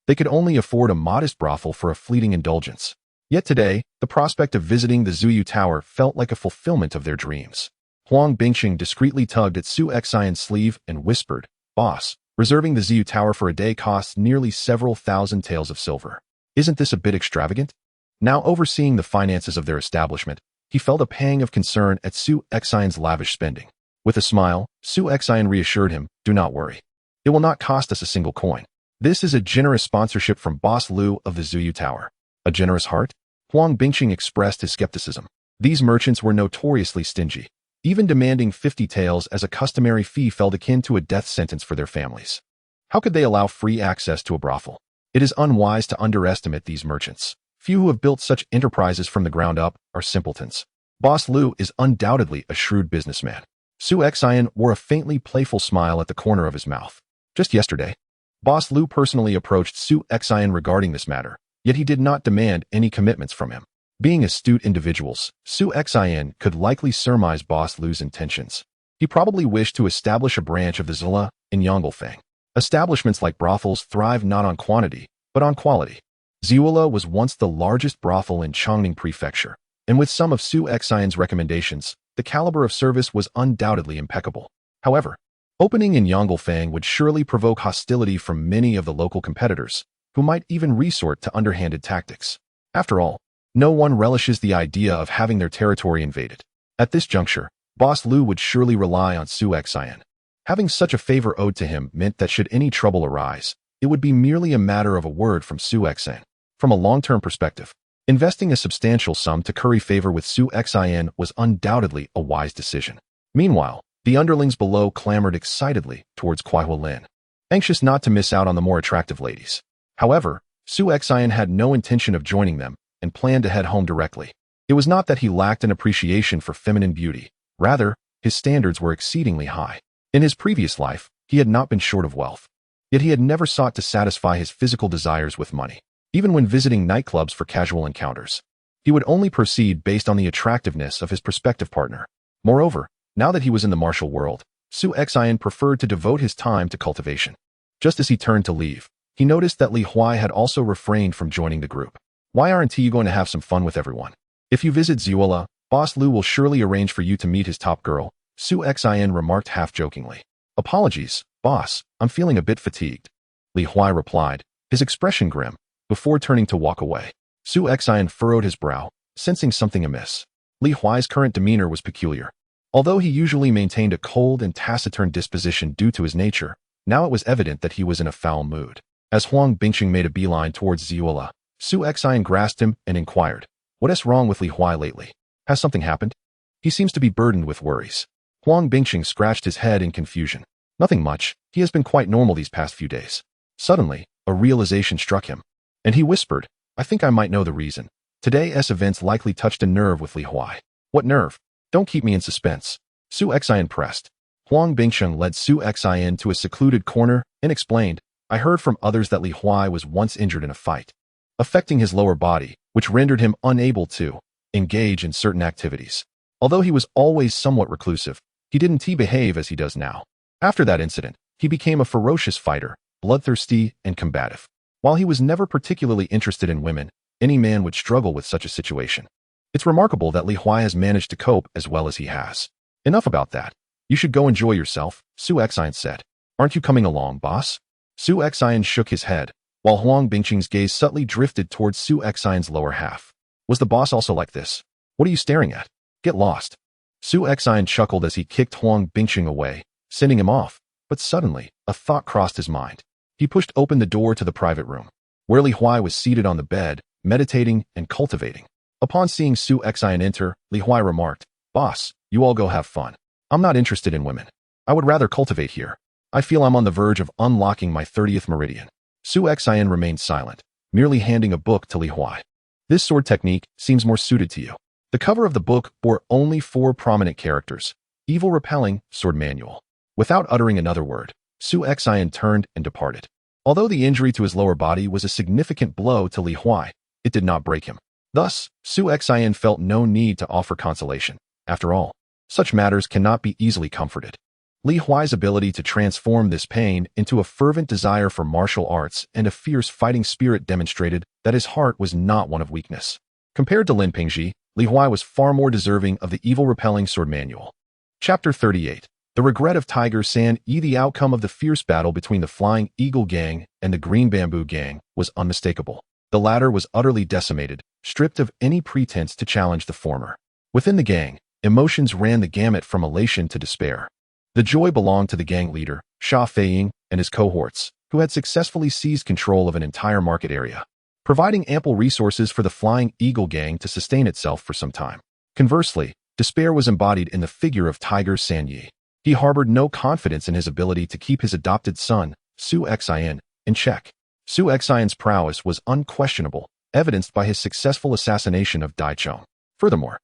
They could only afford a modest brothel for a fleeting indulgence. Yet today, the prospect of visiting the Ziyu Tower felt like a fulfillment of their dreams. Huang Bingcheng discreetly tugged at Su Xian's sleeve and whispered, "Boss, reserving the Ziyu Tower for a day costs nearly several thousand taels of silver. Isn't this a bit extravagant?" Now overseeing the finances of their establishment, he felt a pang of concern at Su Xian's lavish spending. With a smile, Su Xian reassured him, "Do not worry. It will not cost us a single coin. This is a generous sponsorship from Boss Liu of the Ziyu Tower." A generous heart? Huang Bingcheng expressed his skepticism. These merchants were notoriously stingy. Even demanding 50 taels as a customary fee felt akin to a death sentence for their families. How could they allow free access to a brothel? It is unwise to underestimate these merchants. Few who have built such enterprises from the ground up are simpletons. Boss Liu is undoubtedly a shrewd businessman. Su Xian wore a faintly playful smile at the corner of his mouth. Just yesterday, Boss Liu personally approached Su Xian regarding this matter, yet he did not demand any commitments from him. Being astute individuals, Su Xian could likely surmise Boss Liu's intentions. He probably wished to establish a branch of the Zilla in Yonglefang. Establishments like brothels thrive not on quantity, but on quality. Ziula was once the largest brothel in Chongning Prefecture, and with some of Su Xian's recommendations, the caliber of service was undoubtedly impeccable. However, opening in Yonglefang would surely provoke hostility from many of the local competitors, who might even resort to underhanded tactics. After all, no one relishes the idea of having their territory invaded. At this juncture, Boss Liu would surely rely on Su Xian. Having such a favor owed to him meant that should any trouble arise, it would be merely a matter of a word from Su Xian. From a long-term perspective, investing a substantial sum to curry favor with Su Xian was undoubtedly a wise decision. Meanwhile, the underlings below clamored excitedly towards Kuaihua Lin, anxious not to miss out on the more attractive ladies. However, Su Xian had no intention of joining them and planned to head home directly. It was not that he lacked an appreciation for feminine beauty. Rather, his standards were exceedingly high. In his previous life, he had not been short of wealth. Yet he had never sought to satisfy his physical desires with money. Even when visiting nightclubs for casual encounters, he would only proceed based on the attractiveness of his prospective partner. Moreover, now that he was in the martial world, Su Xian preferred to devote his time to cultivation. Just as he turned to leave, he noticed that Li Huai had also refrained from joining the group. Why aren't you going to have some fun with everyone? If you visit Zuola, Boss Lu will surely arrange for you to meet his top girl, Su Xian remarked half-jokingly. Apologies, boss, I'm feeling a bit fatigued. Li Huai replied, his expression grim, before turning to walk away. Su Xian furrowed his brow, sensing something amiss. Li Huai's current demeanor was peculiar. Although he usually maintained a cold and taciturn disposition due to his nature, now it was evident that he was in a foul mood. As Huang Bingqing made a beeline towards Zuola, Su Xian grasped him and inquired, "What's wrong with Li Huai lately? Has something happened? He seems to be burdened with worries." Huang Bingqing scratched his head in confusion. Nothing much, he has been quite normal these past few days. Suddenly, a realization struck him, and he whispered, "I think I might know the reason. Today's events likely touched a nerve with Li Huai." "What nerve? Don't keep me in suspense." Su Xian pressed. Huang Bingqing led Su Xian to a secluded corner and explained, "I heard from others that Li Huai was once injured in a fight, affecting his lower body, which rendered him unable to engage in certain activities. Although he was always somewhat reclusive, he didn't behave as he does now. After that incident, he became a ferocious fighter, bloodthirsty and combative. While he was never particularly interested in women, any man would struggle with such a situation. It's remarkable that Li Huai has managed to cope as well as he has." "Enough about that. You should go enjoy yourself," Su Xian said. "Aren't you coming along, boss?" Su Xian shook his head, while Huang Bingqing's gaze subtly drifted towards Su Xian's lower half. "Was the boss also like this? What are you staring at? Get lost." Su Xian chuckled as he kicked Huang Bingqing away, sending him off, but suddenly, a thought crossed his mind. He pushed open the door to the private room, where Li Huai was seated on the bed, meditating and cultivating. Upon seeing Su Xian enter, Li Huai remarked, "Boss, you all go have fun. I'm not interested in women. I would rather cultivate here. I feel I'm on the verge of unlocking my 30th meridian." Su Xian remained silent, merely handing a book to Li Huai. "This sword technique seems more suited to you." The cover of the book bore only 4 prominent characters: Evil Repelling Sword Manual. Without uttering another word, Su Xian turned and departed. Although the injury to his lower body was a significant blow to Li Huai, it did not break him. Thus, Su Xian felt no need to offer consolation. After all, such matters cannot be easily comforted. Li Huai's ability to transform this pain into a fervent desire for martial arts and a fierce fighting spirit demonstrated that his heart was not one of weakness. Compared to Lin Pingji, Li Huai was far more deserving of the Evil Repelling Sword Manual. Chapter 38. The Regret of Tiger San Yi. The outcome of the fierce battle between the Flying Eagle Gang and the Green Bamboo Gang was unmistakable. The latter was utterly decimated, stripped of any pretense to challenge the former. Within the gang, emotions ran the gamut from elation to despair. The joy belonged to the gang leader, Sha Feiying, and his cohorts, who had successfully seized control of an entire market area, providing ample resources for the Flying Eagle Gang to sustain itself for some time. Conversely, despair was embodied in the figure of Tiger San Yi. He harbored no confidence in his ability to keep his adopted son, Su Xian, in check. Su Xian's prowess was unquestionable, evidenced by his successful assassination of Dai Chong. Furthermore,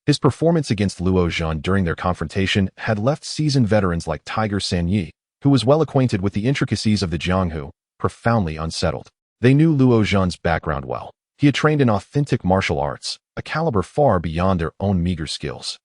his performance against Luo Zhan during their confrontation had left seasoned veterans like Tiger San Yi, who was well acquainted with the intricacies of the Jianghu, profoundly unsettled. They knew Luo Zhan's background well. He had trained in authentic martial arts, a caliber far beyond their own meager skills.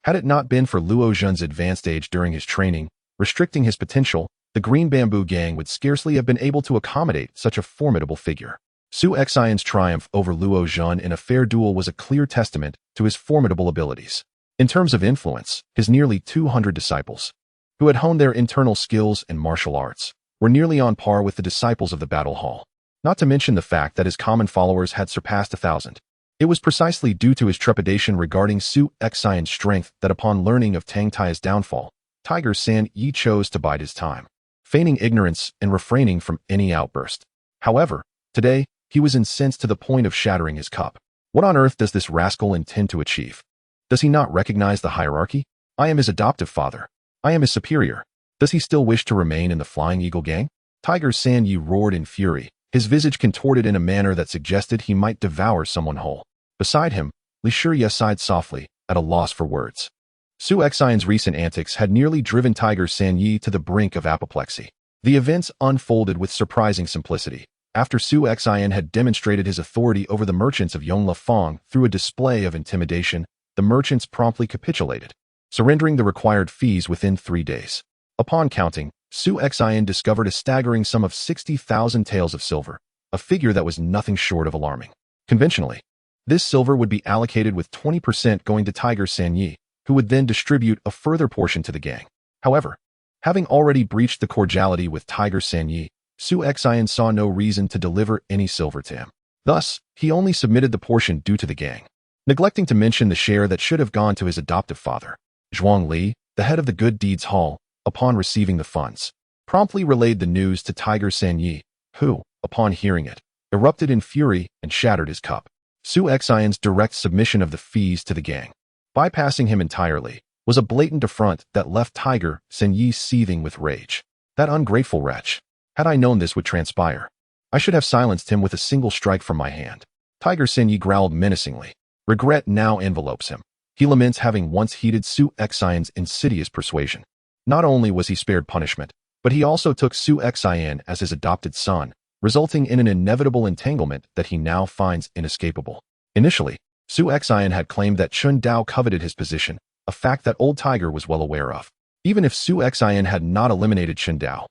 Had it not been for Luo Zhan's advanced age during his training, restricting his potential, the Green Bamboo Gang would scarcely have been able to accommodate such a formidable figure. Su Xian's triumph over Luo Zhan in a fair duel was a clear testament to his formidable abilities. In terms of influence, his nearly 200 disciples, who had honed their internal skills and martial arts, were nearly on par with the disciples of the battle hall. Not to mention the fact that his common followers had surpassed 1,000. It was precisely due to his trepidation regarding Su Xian's strength that upon learning of Tang Tai's downfall, Tiger San Yi chose to bide his time, feigning ignorance and refraining from any outburst. However, today, he was incensed to the point of shattering his cup. What on earth does this rascal intend to achieve? Does he not recognize the hierarchy? I am his adoptive father. I am his superior. Does he still wish to remain in the Flying Eagle Gang? Tiger San Yi roared in fury, his visage contorted in a manner that suggested he might devour someone whole. Beside him, Li Shiya sighed softly, at a loss for words. Su Xian's recent antics had nearly driven Tiger Sanyi to the brink of apoplexy. The events unfolded with surprising simplicity. After Su Xian had demonstrated his authority over the merchants of Yongle Fong through a display of intimidation, the merchants promptly capitulated, surrendering the required fees within 3 days. Upon counting, Su Xian discovered a staggering sum of 60,000 taels of silver, a figure that was nothing short of alarming. Conventionally, this silver would be allocated with 20% going to Tiger Sanyi, who would then distribute a further portion to the gang. However, having already breached the cordiality with Tiger Sanyi, Su Xian saw no reason to deliver any silver to him. Thus, he only submitted the portion due to the gang, neglecting to mention the share that should have gone to his adoptive father. Zhuang Li, the head of the Good Deeds Hall, upon receiving the funds, promptly relayed the news to Tiger Sanyi, who, upon hearing it, erupted in fury and shattered his cup. Su Xian's direct submission of the fees to the gang, bypassing him entirely, was a blatant affront that left Tiger Sanyi seething with rage. That ungrateful wretch. Had I known this would transpire, I should have silenced him with a single strike from my hand. Tiger Sanyi growled menacingly. Regret now envelopes him. He laments having once heeded Su Xian's insidious persuasion. Not only was he spared punishment, but he also took Su Xian as his adopted son, resulting in an inevitable entanglement that he now finds inescapable. Initially, Su Xian had claimed that Chun Dao coveted his position, a fact that Old Tiger was well aware of. Even if Su Xian had not eliminated Chun Dao,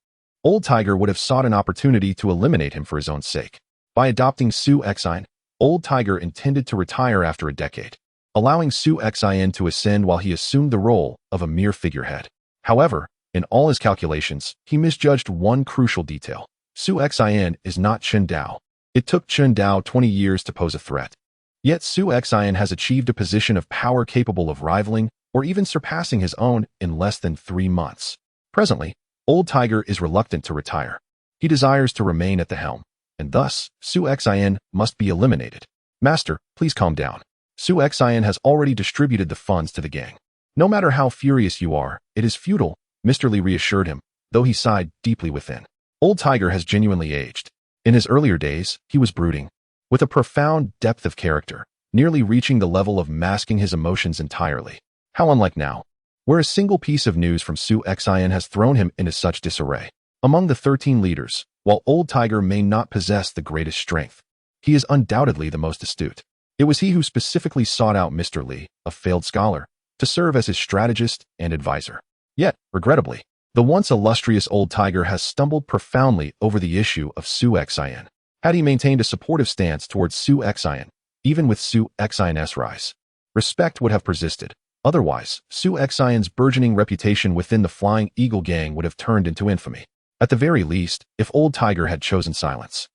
Old Tiger would have sought an opportunity to eliminate him for his own sake. By adopting Su Xian, Old Tiger intended to retire after a decade, allowing Su Xian to ascend while he assumed the role of a mere figurehead. However, in all his calculations, he misjudged one crucial detail. Su Xian is not Chun Dao. It took Chun Dao 20 years to pose a threat. Yet Su Xian has achieved a position of power capable of rivaling or even surpassing his own in less than 3 months. Presently, Old Tiger is reluctant to retire. He desires to remain at the helm, and thus, Su Xian must be eliminated. Master, please calm down. Su Xian has already distributed the funds to the gang. No matter how furious you are, it is futile, Mr. Li reassured him, though he sighed deeply within. Old Tiger has genuinely aged. In his earlier days, he was brooding, with a profound depth of character, nearly reaching the level of masking his emotions entirely. How unlike now, where a single piece of news from Su Xian has thrown him into such disarray. Among the 13 leaders, while Old Tiger may not possess the greatest strength, he is undoubtedly the most astute. It was he who specifically sought out Mr. Li, a failed scholar, to serve as his strategist and advisor. Yet, regrettably, the once illustrious Old Tiger has stumbled profoundly over the issue of Su Xian. Had he maintained a supportive stance towards Su Xian, even with Su Xian's rise, respect would have persisted. Otherwise, Su Xian's burgeoning reputation within the Flying Eagle gang would have turned into infamy. At the very least, if Old Tiger had chosen silence,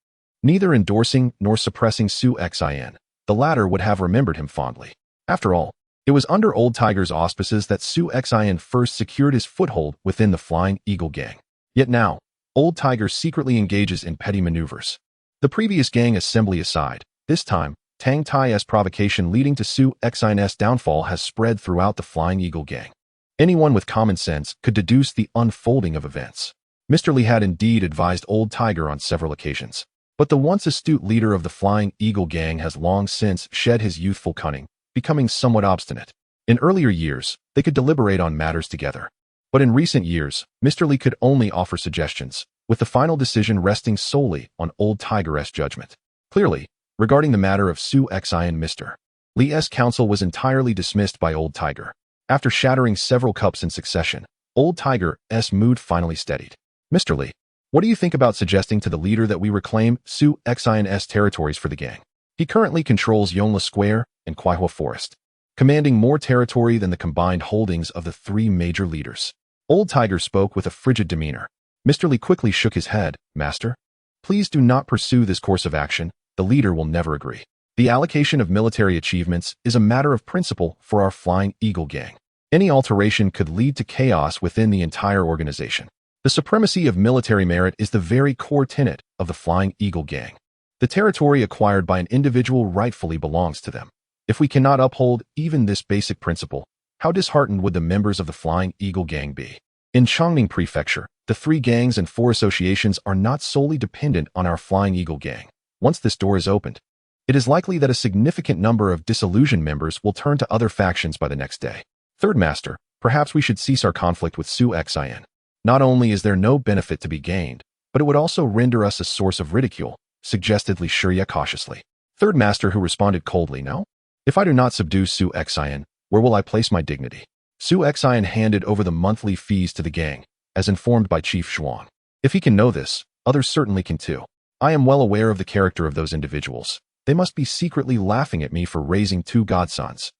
neither endorsing nor suppressing Su Xian, the latter would have remembered him fondly. After all, it was under Old Tiger's auspices that Su Xian first secured his foothold within the Flying Eagle gang. Yet now, Old Tiger secretly engages in petty maneuvers. The previous gang assembly aside, this time, Tang Tai's provocation leading to Su Xian's downfall has spread throughout the Flying Eagle gang. Anyone with common sense could deduce the unfolding of events. Mr. Li had indeed advised Old Tiger on several occasions, but the once astute leader of the Flying Eagle gang has long since shed his youthful cunning, becoming somewhat obstinate. In earlier years, they could deliberate on matters together. But in recent years, Mr. Li could only offer suggestions, with the final decision resting solely on Old Tiger's judgment. Clearly, regarding the matter of Su Xian, Mr. Li's counsel was entirely dismissed by Old Tiger. After shattering several cups in succession, Old Tiger's mood finally steadied. Mr. Li, what do you think about suggesting to the leader that we reclaim Su Xian's territories for the gang? He currently controls Yongle Square and Kuaihua Forest, commanding more territory than the combined holdings of the 3 major leaders. Old Tiger spoke with a frigid demeanor. Mr. Li quickly shook his head. Master, please do not pursue this course of action. The leader will never agree. The allocation of military achievements is a matter of principle for our Flying Eagle gang. Any alteration could lead to chaos within the entire organization. The supremacy of military merit is the very core tenet of the Flying Eagle gang. The territory acquired by an individual rightfully belongs to them. If we cannot uphold even this basic principle, how disheartened would the members of the Flying Eagle gang be? In Chongning Prefecture, The 3 gangs and 4 associations are not solely dependent on our Flying Eagle gang. Once this door is opened, it is likely that a significant number of disillusioned members will turn to other factions by the next day. Third Master, perhaps we should cease our conflict with Su Xin. Not only is there no benefit to be gained, but it would also render us a source of ridicule, suggested Li Shiya cautiously. Third Master, who responded coldly, no? If I do not subdue Su Xin, where will I place my dignity? Su Xin handed over the monthly fees to the gang, as informed by Chief Zhuang. If he can know this, others certainly can too. I am well aware of the character of those individuals. They must be secretly laughing at me for raising 2 godsons,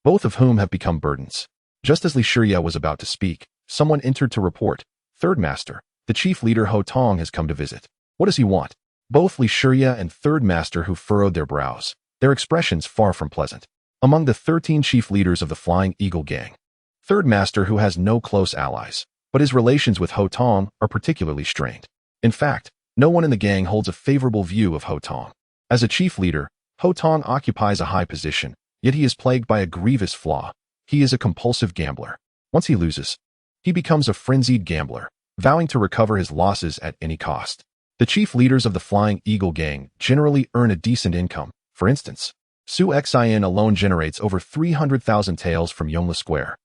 both of whom have become burdens. Just as Li Shiya was about to speak, someone entered to report, Third Master, the chief leader Ho Tong has come to visit. What does he want? Both Li Shiya and Third Master who furrowed their brows, their expressions far from pleasant. Among the 13 chief leaders of the Flying Eagle gang, Third Master who has no close allies, but his relations with Ho Tong are particularly strained. In fact, no one in the gang holds a favorable view of Ho Tong. As a chief leader, Ho Tong occupies a high position, yet he is plagued by a grievous flaw. He is a compulsive gambler. Once he loses, he becomes a frenzied gambler, vowing to recover his losses at any cost. The chief leaders of the Flying Eagle gang generally earn a decent income. For instance, Su Xin alone generates over 300,000 taels from Yongla Square.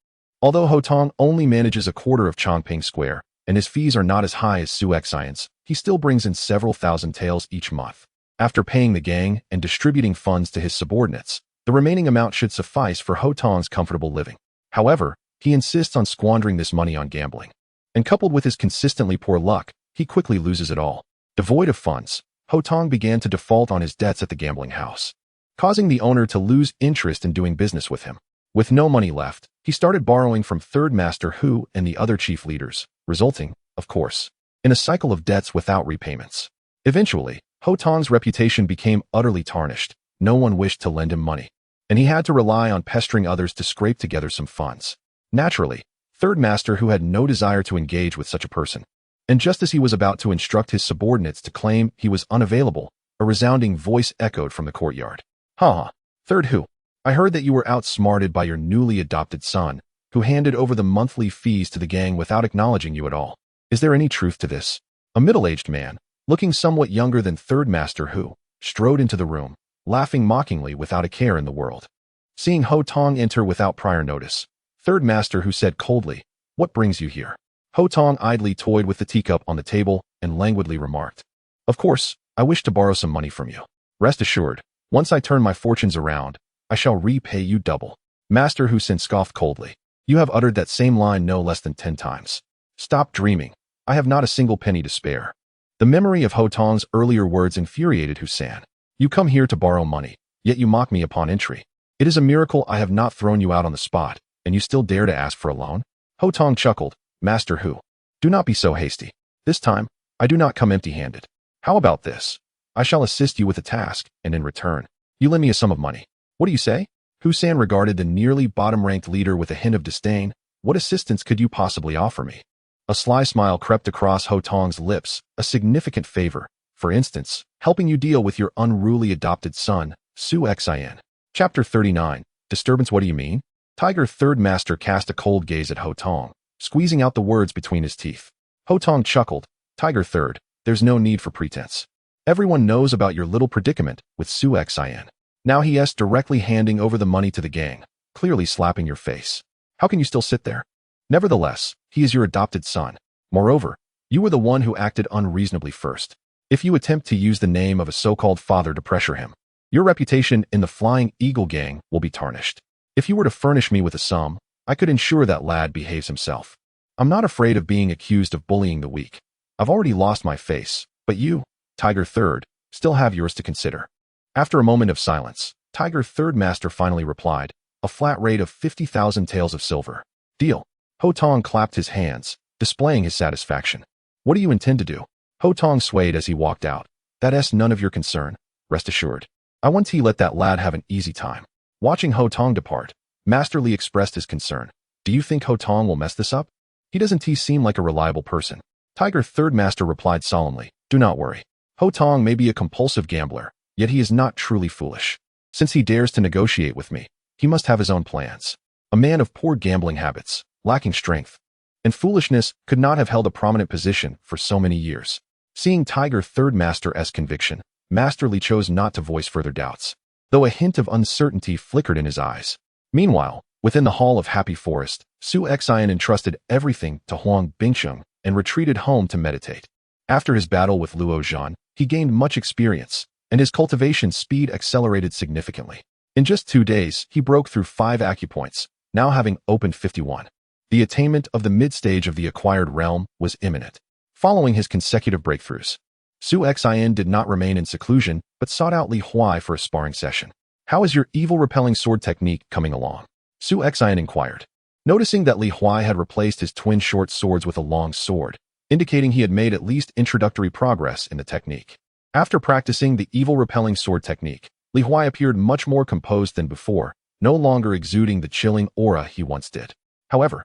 Although Ho Tong only manages a quarter of Chongping Square, and his fees are not as high as Su Xin's, he still brings in several thousand taels each month. After paying the gang and distributing funds to his subordinates, the remaining amount should suffice for Ho Tong's comfortable living. However, he insists on squandering this money on gambling. And coupled with his consistently poor luck, he quickly loses it all. Devoid of funds, Ho Tong began to default on his debts at the gambling house, causing the owner to lose interest in doing business with him. With no money left, he started borrowing from Third Master Hu and the other chief leaders, resulting, of course, in a cycle of debts without repayments. Eventually, Ho Tong's reputation became utterly tarnished. No one wished to lend him money, and he had to rely on pestering others to scrape together some funds. Naturally, Third Master Hu had no desire to engage with such a person. And just as he was about to instruct his subordinates to claim he was unavailable, a resounding voice echoed from the courtyard. Ha! Third Hu, I heard that you were outsmarted by your newly adopted son, who handed over the monthly fees to the gang without acknowledging you at all. Is there any truth to this? A middle-aged man, looking somewhat younger than Third Master Hu, strode into the room, laughing mockingly without a care in the world. Seeing Ho Tong enter without prior notice, Third Master Hu said coldly, "What brings you here?" Ho Tong idly toyed with the teacup on the table and languidly remarked, "Of course, I wish to borrow some money from you. Rest assured, once I turn my fortunes around, I shall repay you double." Master Hu Sin scoffed coldly. "You have uttered that same line no less than 10 times. Stop dreaming. I have not a single penny to spare." The memory of Ho Tong's earlier words infuriated Husan. "You come here to borrow money, yet you mock me upon entry. It is a miracle I have not thrown you out on the spot, and you still dare to ask for a loan?" Ho Tong chuckled. "Master Hu, do not be so hasty. This time, I do not come empty-handed. How about this? I shall assist you with a task, and in return, you lend me a sum of money. What do you say?" Husan regarded the nearly bottom-ranked leader with a hint of disdain. "What assistance could you possibly offer me?" A sly smile crept across Ho Tong's lips. "A significant favor. For instance, helping you deal with your unruly adopted son, Su Xin." Chapter 39. Disturbance. What do you mean? Tiger Third Master cast a cold gaze at Ho Tong, squeezing out the words between his teeth. Ho Tong chuckled. "Tiger Third, there's no need for pretense. Everyone knows about your little predicament with Su Xin. Now he is directly handing over the money to the gang, clearly slapping your face. How can you still sit there? Nevertheless, he is your adopted son. Moreover, you were the one who acted unreasonably first. If you attempt to use the name of a so-called father to pressure him, your reputation in the Flying Eagle gang will be tarnished. If you were to furnish me with a sum, I could ensure that lad behaves himself. I'm not afraid of being accused of bullying the weak. I've already lost my face, but you, Tiger Third, still have yours to consider." After a moment of silence, Tiger Third Master finally replied, "A flat rate of 50,000 taels of silver. Deal." Ho Tong clapped his hands, displaying his satisfaction. "What do you intend to do?" Ho Tong swayed as he walked out. "That's none of your concern. Rest assured. I want to let that lad have an easy time." Watching Ho Tong depart, Master Li expressed his concern. "Do you think Ho Tong will mess this up? He doesn't seem like a reliable person." Tiger Third Master replied solemnly, "Do not worry. Ho Tong may be a compulsive gambler, yet he is not truly foolish. Since he dares to negotiate with me, he must have his own plans. A man of poor gambling habits, lacking strength. and foolishness could not have held a prominent position for so many years. Seeing Tiger Third Master's conviction, Master Li chose not to voice further doubts, though a hint of uncertainty flickered in his eyes. Meanwhile, within the Hall of Happy Forest, Su Xian entrusted everything to Huang Bingsheng and retreated home to meditate. After his battle with Luo Zhan, he gained much experience, and his cultivation speed accelerated significantly. In just 2 days, he broke through 5 acupoints, now having opened 51. The attainment of the mid-stage of the acquired realm was imminent. Following his consecutive breakthroughs, Su Xian did not remain in seclusion, but sought out Li Huai for a sparring session. "How is your evil-repelling sword technique coming along?" Su Xian inquired. Noticing that Li Huai had replaced his twin short swords with a long sword, indicating he had made at least introductory progress in the technique. After practicing the evil-repelling sword technique, Li Huai appeared much more composed than before, no longer exuding the chilling aura he once did. However,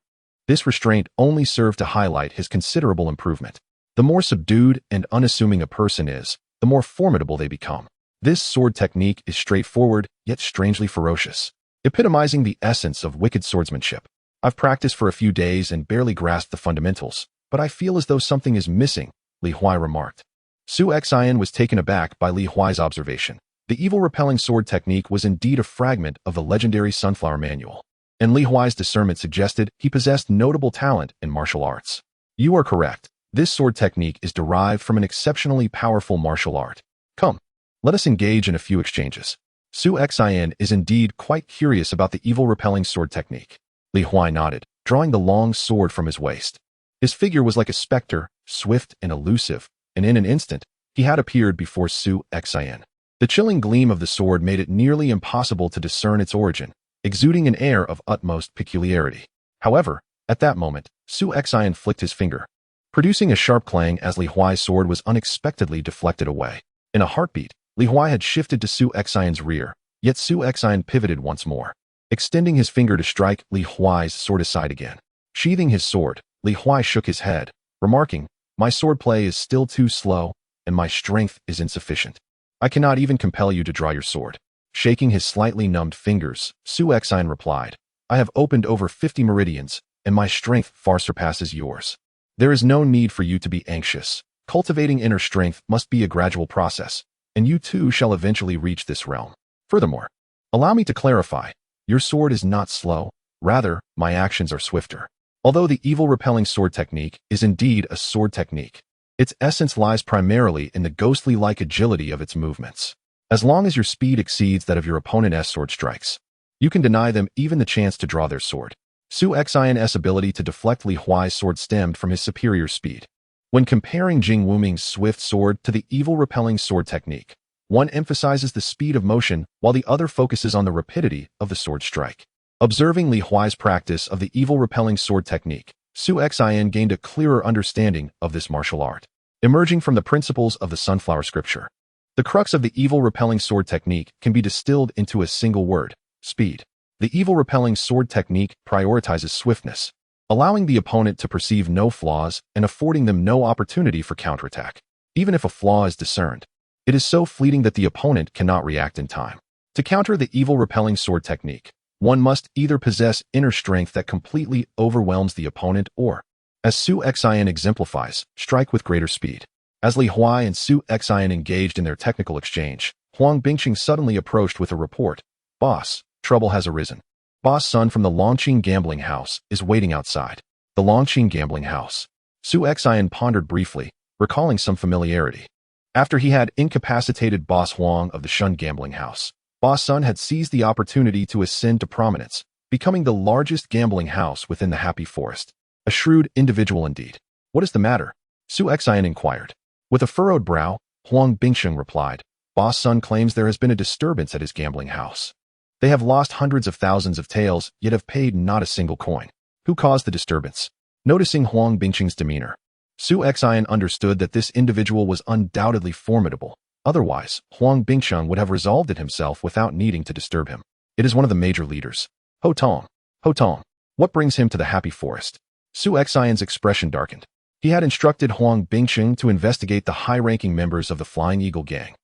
this restraint only served to highlight his considerable improvement. The more subdued and unassuming a person is, the more formidable they become. This sword technique is straightforward, yet strangely ferocious, epitomizing the essence of wicked swordsmanship. I've practiced for a few days and barely grasped the fundamentals, but I feel as though something is missing, Li Huai remarked. Su Xian was taken aback by Li Huai's observation. The evil-repelling sword technique was indeed a fragment of the legendary Sunflower Manual, and Li Huai's discernment suggested he possessed notable talent in martial arts. You are correct. This sword technique is derived from an exceptionally powerful martial art. Come, let us engage in a few exchanges. Su Xian is indeed quite curious about the evil-repelling sword technique. Li Huai nodded, drawing the long sword from his waist. His figure was like a specter, swift and elusive, and in an instant, he had appeared before Su Xian. The chilling gleam of the sword made it nearly impossible to discern its origin, exuding an air of utmost peculiarity. However, at that moment, Su Xian flicked his finger, producing a sharp clang as Li Huai's sword was unexpectedly deflected away. In a heartbeat, Li Huai had shifted to Su Xian's rear, yet Su Xian pivoted once more, extending his finger to strike Li Huai's sword aside again. Sheathing his sword, Li Huai shook his head, remarking, "My swordplay is still too slow, and my strength is insufficient. I cannot even compel you to draw your sword." Shaking his slightly numbed fingers, Su Xian replied, "I have opened over 50 meridians, and my strength far surpasses yours. There is no need for you to be anxious. Cultivating inner strength must be a gradual process, and you too shall eventually reach this realm. Furthermore, allow me to clarify, your sword is not slow, rather, my actions are swifter." Although the evil-repelling sword technique is indeed a sword technique, its essence lies primarily in the ghostly-like agility of its movements. As long as your speed exceeds that of your opponent's sword strikes, you can deny them even the chance to draw their sword. Su Xian's ability to deflect Li Huai's sword stemmed from his superior speed. When comparing Jing Wuming's swift sword to the evil-repelling sword technique, one emphasizes the speed of motion while the other focuses on the rapidity of the sword strike. Observing Li Huai's practice of the evil-repelling sword technique, Su Xian gained a clearer understanding of this martial art. Emerging from the principles of the Sunflower Scripture, the crux of the evil-repelling sword technique can be distilled into a single word: speed. The evil-repelling sword technique prioritizes swiftness, allowing the opponent to perceive no flaws and affording them no opportunity for counterattack. Even if a flaw is discerned, it is so fleeting that the opponent cannot react in time. To counter the evil-repelling sword technique, one must either possess inner strength that completely overwhelms the opponent or, as Su Xian exemplifies, strike with greater speed. As Li Huai and Su Xian engaged in their technical exchange, Huang Bingsheng suddenly approached with a report. "Boss, trouble has arisen. Boss Sun from the Longqing gambling house is waiting outside." The Longqing gambling house. Su Xian pondered briefly, recalling some familiarity. After he had incapacitated Boss Huang of the Shun gambling house, Boss Sun had seized the opportunity to ascend to prominence, becoming the largest gambling house within the Happy Forest. A shrewd individual indeed. "What is the matter?" Su Xian inquired. With a furrowed brow, Huang Bingsheng replied, "Boss Sun claims there has been a disturbance at his gambling house. They have lost hundreds of thousands of taels, yet have paid not a single coin. Who caused the disturbance?" Noticing Huang Bingsheng's demeanor, Su Xian understood that this individual was undoubtedly formidable. Otherwise, Huang Bingsheng would have resolved it himself without needing to disturb him. "It is one of the major leaders. Ho Tong. Ho Tong. What brings him to the Happy Forest?" Su Xian's expression darkened. He had instructed Huang Bingsheng to investigate the high-ranking members of the Flying Eagle gang,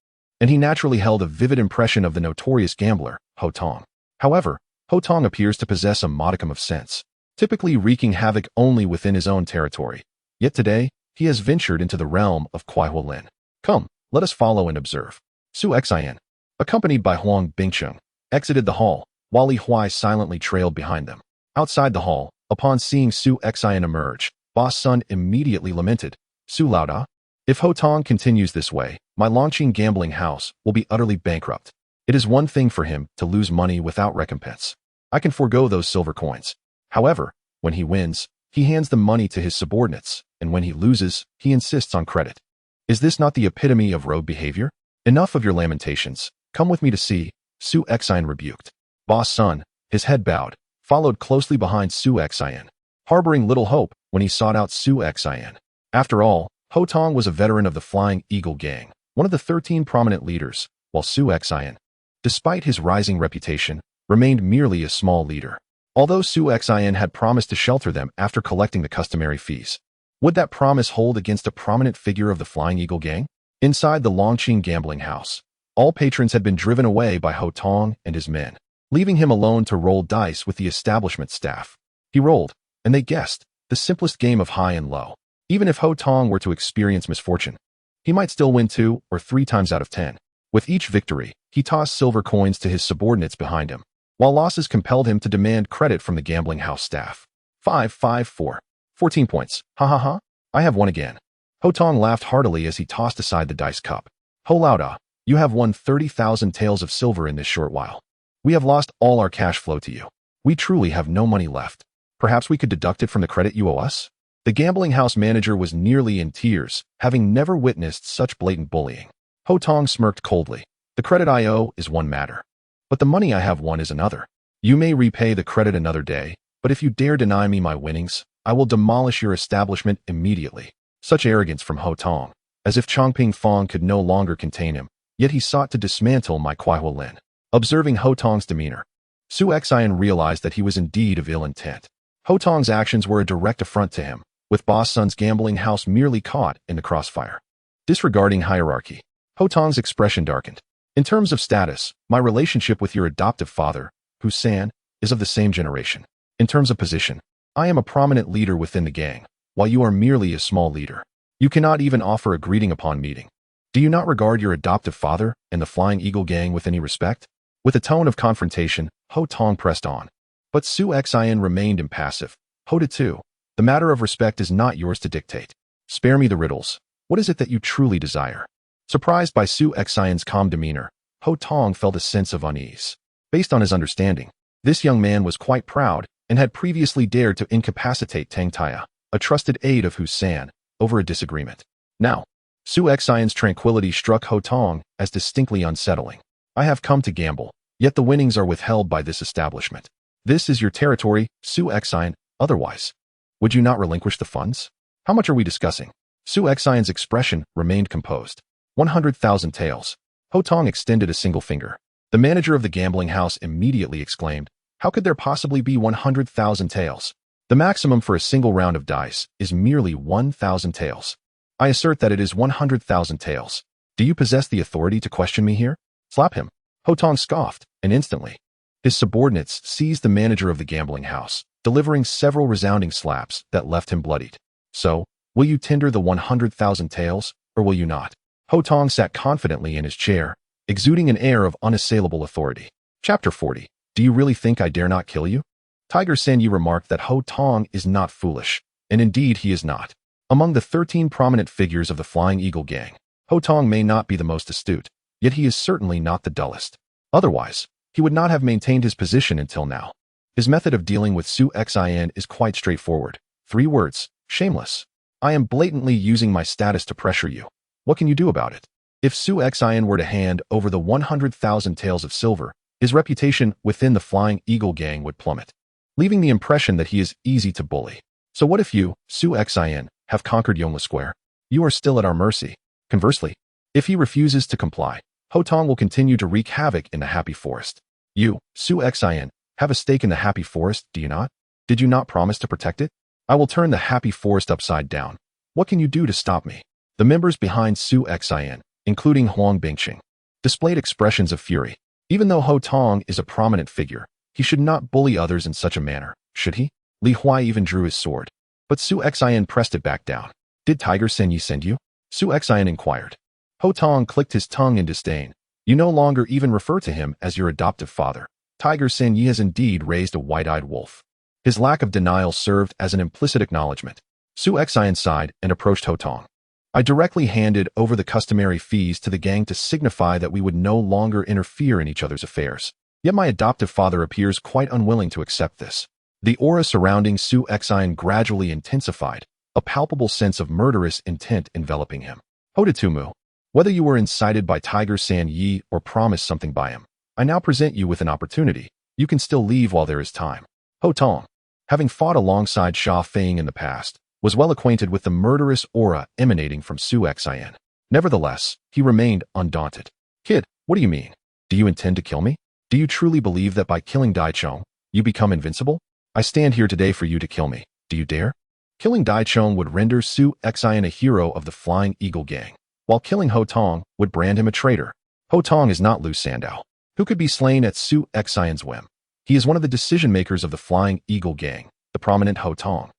and he naturally held a vivid impression of the notorious gambler, Ho Tong. However, Ho Tong appears to possess a modicum of sense. typically wreaking havoc only within his own territory. Yet today, he has ventured into the realm of Kuai Lin. Come, let us follow and observe. Su Xian, accompanied by Huang Bingcheng, exited the hall, while Li Huai silently trailed behind them. Outside the hall, upon seeing Su Xian emerge, Boss Sun immediately lamented, Su Laoda, if Ho Tong continues this way, my launching gambling house will be utterly bankrupt. It is one thing for him to lose money without recompense. I can forego those silver coins. However, when he wins, he hands the money to his subordinates, and when he loses, he insists on credit. Is this not the epitome of rogue behavior? Enough of your lamentations. Come with me to see, Su Xian rebuked. Boss Sun, his head bowed, followed closely behind Su Xian, harboring little hope when he sought out Su Xian. After all, Ho Tong was a veteran of the Flying Eagle Gang, one of the 13 prominent leaders, while Su Xian, despite his rising reputation, remained merely a small leader. Although Su Xian had promised to shelter them after collecting the customary fees, would that promise hold against a prominent figure of the Flying Eagle Gang? Inside the Longqing gambling house, all patrons had been driven away by Ho Tong and his men, leaving him alone to roll dice with the establishment staff. He rolled, and they guessed, the simplest game of high and low. Even if Ho Tong were to experience misfortune, he might still win 2 or 3 times out of 10. With each victory, he tossed silver coins to his subordinates behind him, while losses compelled him to demand credit from the gambling house staff. 5, 5, 4. 14 points. Ha ha ha. I have won again. Ho Tong laughed heartily as he tossed aside the dice cup. Ho Laoda, you have won 30,000 taels of silver in this short while. We have lost all our cash flow to you. We truly have no money left. Perhaps we could deduct it from the credit you owe us? The gambling house manager was nearly in tears, having never witnessed such blatant bullying. Ho Tong smirked coldly. The credit I owe is one matter, but the money I have won is another. You may repay the credit another day, but if you dare deny me my winnings, I will demolish your establishment immediately. Such arrogance from Ho Tong, as if Chongping Fong could no longer contain him, yet he sought to dismantle my Kuai Lin. Observing Ho Tong's demeanor, Su Xian realized that he was indeed of ill intent. Ho Tong's actions were a direct affront to him, with Boss Sun's gambling house merely caught in the crossfire. Disregarding hierarchy, Ho Tong's expression darkened. In terms of status, my relationship with your adoptive father, Hu-san, is of the same generation. In terms of position, I am a prominent leader within the gang, while you are merely a small leader. You cannot even offer a greeting upon meeting. Do you not regard your adoptive father and the Flying Eagle Gang with any respect? With a tone of confrontation, Ho Tong pressed on. But Su Xian remained impassive. Ho too. The matter of respect is not yours to dictate. Spare me the riddles. What is it that you truly desire? Surprised by Su Xian's calm demeanor, Ho Tong felt a sense of unease. Based on his understanding, this young man was quite proud and had previously dared to incapacitate Tang Taya, a trusted aide of Hu-san, over a disagreement. Now, Su Xian's tranquility struck Ho Tong as distinctly unsettling. I have come to gamble, yet the winnings are withheld by this establishment. This is your territory, Su Xian, otherwise. Would you not relinquish the funds? How much are we discussing? Su Xian's expression remained composed. 100,000 taels. Ho Tong extended a single finger. The manager of the gambling house immediately exclaimed, how could there possibly be 100,000 taels? The maximum for a single round of dice is merely 1,000 taels. I assert that it is 100,000 taels. Do you possess the authority to question me here? Slap him. Ho Tong scoffed, and instantly, his subordinates seized the manager of the gambling house, delivering several resounding slaps that left him bloodied. So, will you tender the 100,000 taels, or will you not? Ho Tong sat confidently in his chair, exuding an air of unassailable authority. Chapter 40. Do you really think I dare not kill you? Tiger Sen Yu remarked that Ho Tong is not foolish, and indeed he is not. Among the 13 prominent figures of the Flying Eagle Gang, Ho Tong may not be the most astute, yet he is certainly not the dullest. Otherwise, he would not have maintained his position until now. His method of dealing with Su Xian is quite straightforward. 3 words, shameless. I am blatantly using my status to pressure you. What can you do about it? If Su Xian were to hand over the 100,000 taels of silver, his reputation within the Flying Eagle Gang would plummet, leaving the impression that he is easy to bully. So what if you, Su Xian, have conquered Yongla Square? You are still at our mercy. Conversely, if he refuses to comply, Ho Tong will continue to wreak havoc in the Happy Forest. You, Su Xian, have a stake in the Happy Forest, do you not? Did you not promise to protect it? I will turn the Happy Forest upside down. What can you do to stop me? The members behind Su Xian, including Huang Bingqing, displayed expressions of fury. Even though Ho Tong is a prominent figure, he should not bully others in such a manner, should he? Li Huai even drew his sword. But Su Xian pressed it back down. Did Tiger Sen Yi send you? Su Xian inquired. Ho Tong clicked his tongue in disdain. You no longer even refer to him as your adoptive father. Tiger Sen Yi has indeed raised a white-eyed wolf. His lack of denial served as an implicit acknowledgement. Su Xian sighed and approached Ho Tong. I directly handed over the customary fees to the gang to signify that we would no longer interfere in each other's affairs. Yet my adoptive father appears quite unwilling to accept this. The aura surrounding Su Xian gradually intensified, a palpable sense of murderous intent enveloping him. Hodatumu, whether you were incited by Tiger San Yi or promised something by him, I now present you with an opportunity. You can still leave while there is time. Ho Tong, having fought alongside Sha Feng in the past, was well acquainted with the murderous aura emanating from Su Xian. Nevertheless, he remained undaunted. Kid, what do you mean? Do you intend to kill me? Do you truly believe that by killing Dai Chong, you become invincible? I stand here today for you to kill me. Do you dare? Killing Dai Chong would render Su Xian a hero of the Flying Eagle gang, while killing Ho Tong would brand him a traitor. Ho Tong is not Lu Sandow, who could be slain at Su Xian's whim. He is one of the decision-makers of the Flying Eagle gang, the prominent Ho Tong.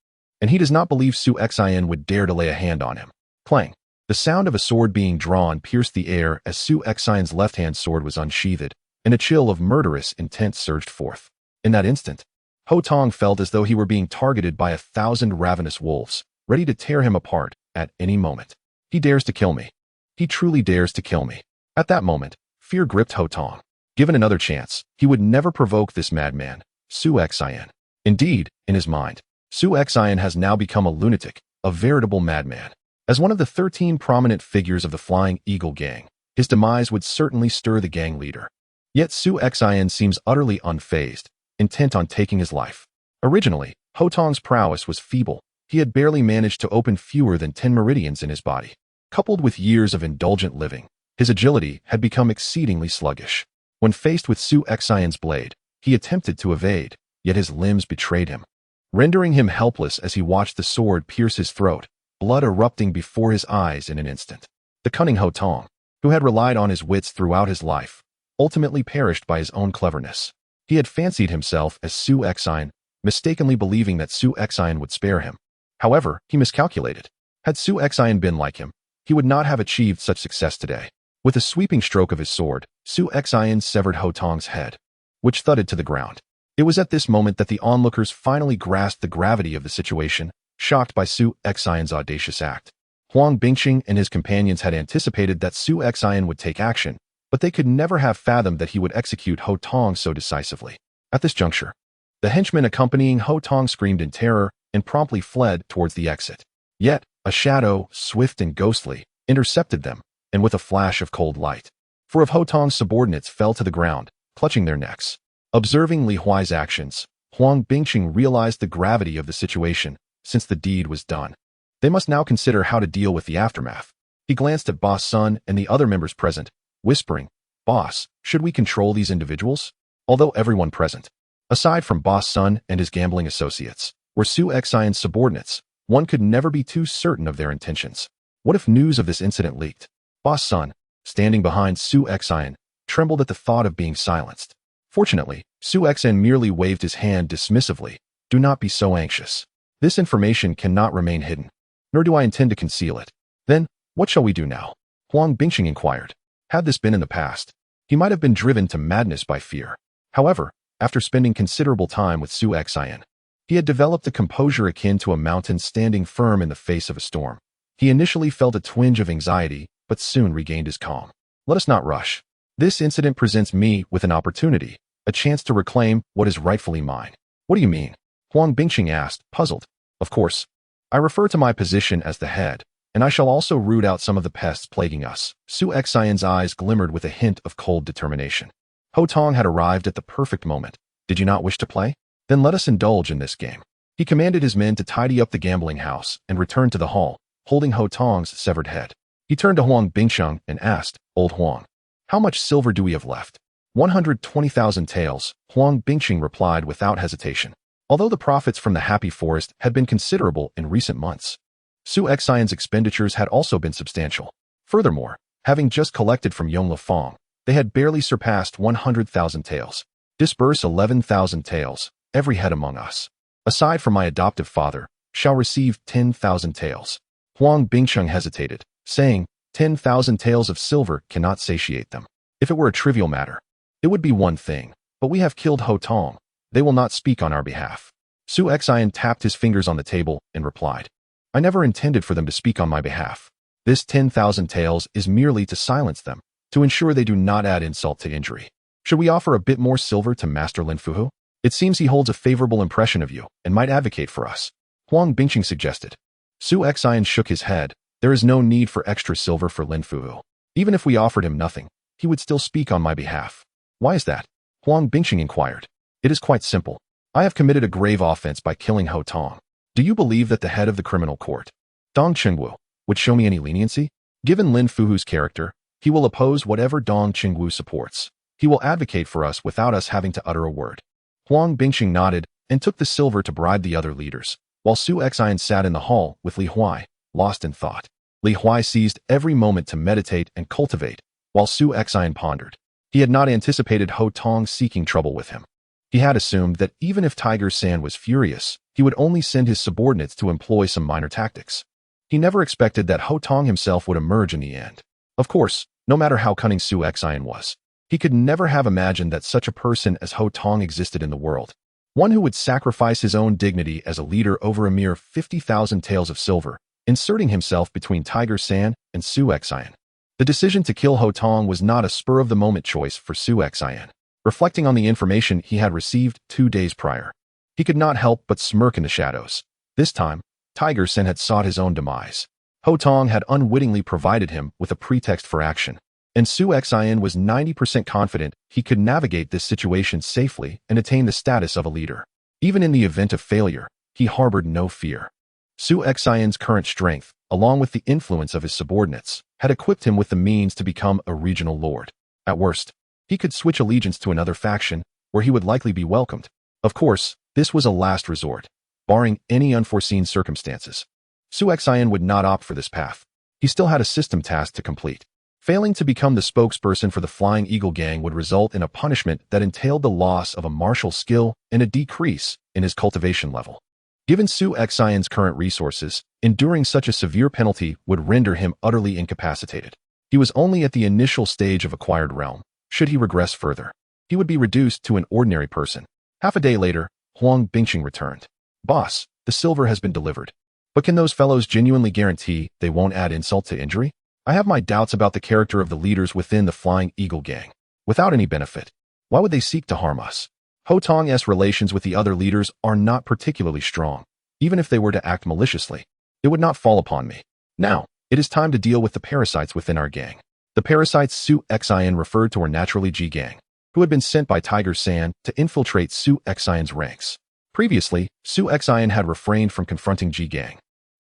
And he does not believe Su Xian would dare to lay a hand on him. Clang. The sound of a sword being drawn pierced the air as Su Xian's left-hand sword was unsheathed, and a chill of murderous intent surged forth. In that instant, Ho Tong felt as though he were being targeted by 1,000 ravenous wolves, ready to tear him apart at any moment. He dares to kill me. He truly dares to kill me. At that moment, fear gripped Ho Tong. Given another chance, he would never provoke this madman, Su Xian. Indeed, in his mind, Su Xian has now become a lunatic, a veritable madman. As one of the 13 prominent figures of the Flying Eagle gang, his demise would certainly stir the gang leader. Yet Su Xian seems utterly unfazed, intent on taking his life. Originally, Ho Tong's prowess was feeble. He had barely managed to open fewer than 10 meridians in his body. Coupled with years of indulgent living, his agility had become exceedingly sluggish. When faced with Su Xian's blade, he attempted to evade, yet his limbs betrayed him, rendering him helpless as he watched the sword pierce his throat, blood erupting before his eyes in an instant. The cunning Ho Tong, who had relied on his wits throughout his life, ultimately perished by his own cleverness. He had fancied himself as Su Xian, mistakenly believing that Su Xian would spare him. However, he miscalculated. Had Su Xian been like him, he would not have achieved such success today. With a sweeping stroke of his sword, Su Xian severed Ho Tong's head, which thudded to the ground. It was at this moment that the onlookers finally grasped the gravity of the situation, shocked by Su Xian's audacious act. Huang Bingqing and his companions had anticipated that Su Xian would take action, but they could never have fathomed that he would execute Ho Tong so decisively. At this juncture, the henchmen accompanying Ho Tong screamed in terror and promptly fled towards the exit. Yet, a shadow, swift and ghostly, intercepted them, and with a flash of cold light. 4 of Ho Tong's subordinates fell to the ground, clutching their necks. Observing Li Huai's actions, Huang Bingqing realized the gravity of the situation, since the deed was done. They must now consider how to deal with the aftermath. He glanced at Boss Sun and the other members present, whispering, "Boss, should we control these individuals?" Although everyone present, aside from Boss Sun and his gambling associates, were Su Xian's subordinates, one could never be too certain of their intentions. What if news of this incident leaked? Boss Sun, standing behind Su Xian, trembled at the thought of being silenced. Fortunately, Su Xian merely waved his hand dismissively. Do not be so anxious. This information cannot remain hidden, nor do I intend to conceal it. Then, what shall we do now? Huang Bingqing inquired. Had this been in the past, he might have been driven to madness by fear. However, after spending considerable time with Su Xian, he had developed a composure akin to a mountain standing firm in the face of a storm. He initially felt a twinge of anxiety, but soon regained his calm. Let us not rush. This incident presents me with an opportunity, a chance to reclaim what is rightfully mine. What do you mean? Huang Bingqing asked, puzzled. Of course, I refer to my position as the head, and I shall also root out some of the pests plaguing us. Su Xian's eyes glimmered with a hint of cold determination. Ho Tong had arrived at the perfect moment. Did you not wish to play? Then let us indulge in this game. He commanded his men to tidy up the gambling house and return to the hall, holding Ho Tong's severed head. He turned to Huang Bingqing and asked, Old Huang, how much silver do we have left? 120,000 taels, Huang Bingqing replied without hesitation. Although the profits from the Happy Forest had been considerable in recent months, Su Xian's expenditures had also been substantial. Furthermore, having just collected from Yongle Fong, they had barely surpassed 100,000 taels. Disperse 11,000 taels, every head among us. aside from my adoptive father, shall receive 10,000 taels. Huang Bingcheng hesitated, saying, 10,000 taels of silver cannot satiate them. If it were a trivial matter, it would be one thing, but we have killed Ho Tong. They will not speak on our behalf. Su Xian tapped his fingers on the table and replied, I never intended for them to speak on my behalf. This 10,000 taels is merely to silence them, to ensure they do not add insult to injury. Should we offer a bit more silver to Master Lin Fuhu? It seems he holds a favorable impression of you and might advocate for us. Huang Bingcheng suggested. Su Xian shook his head. There is no need for extra silver for Lin Fuhu. Even if we offered him nothing, he would still speak on my behalf. Why is that? Huang Bingcheng inquired. It is quite simple. I have committed a grave offense by killing Ho Tong. Do you believe that the head of the criminal court, Dong Qingwu, would show me any leniency? Given Lin Fuhu's character, he will oppose whatever Dong Qingwu supports. He will advocate for us without us having to utter a word. Huang Bingcheng nodded and took the silver to bribe the other leaders, while Su Xian sat in the hall with Li Huai, lost in thought. Li Huai seized every moment to meditate and cultivate, while Su Xian pondered. He had not anticipated Ho Tong seeking trouble with him. He had assumed that even if Tiger San was furious, he would only send his subordinates to employ some minor tactics. He never expected that Ho Tong himself would emerge in the end. Of course, no matter how cunning Su Xian was, he could never have imagined that such a person as Ho Tong existed in the world. One who would sacrifice his own dignity as a leader over a mere 50,000 taels of silver, inserting himself between Tiger San and Su Xian. The decision to kill Ho Tong was not a spur-of-the-moment choice for Su Xian. Reflecting on the information he had received 2 days prior, he could not help but smirk in the shadows. This time, Tiger San had sought his own demise. Ho Tong had unwittingly provided him with a pretext for action, and Su Xian was 90% confident he could navigate this situation safely and attain the status of a leader. Even in the event of failure, he harbored no fear. Su Xian's current strength, along with the influence of his subordinates, had equipped him with the means to become a regional lord. At worst, he could switch allegiance to another faction, where he would likely be welcomed. Of course, this was a last resort, barring any unforeseen circumstances. Su Xian would not opt for this path. He still had a system task to complete. Failing to become the spokesperson for the Flying Eagle Gang would result in a punishment that entailed the loss of a martial skill and a decrease in his cultivation level. Given Su Xian's current resources, enduring such a severe penalty would render him utterly incapacitated. He was only at the initial stage of acquired realm. Should he regress further, he would be reduced to an ordinary person. Half a day later, Huang Bingcheng returned. Boss, the silver has been delivered. But can those fellows genuinely guarantee they won't add insult to injury? I have my doubts about the character of the leaders within the Flying Eagle Gang. Without any benefit, why would they seek to harm us? Ho Tong's relations with the other leaders are not particularly strong. Even if they were to act maliciously, it would not fall upon me. Now, it is time to deal with the parasites within our gang. The parasites Su Xian referred to were naturally Ji Gang, who had been sent by Tiger San to infiltrate Su Xian's ranks. Previously, Su Xian had refrained from confronting Ji Gang,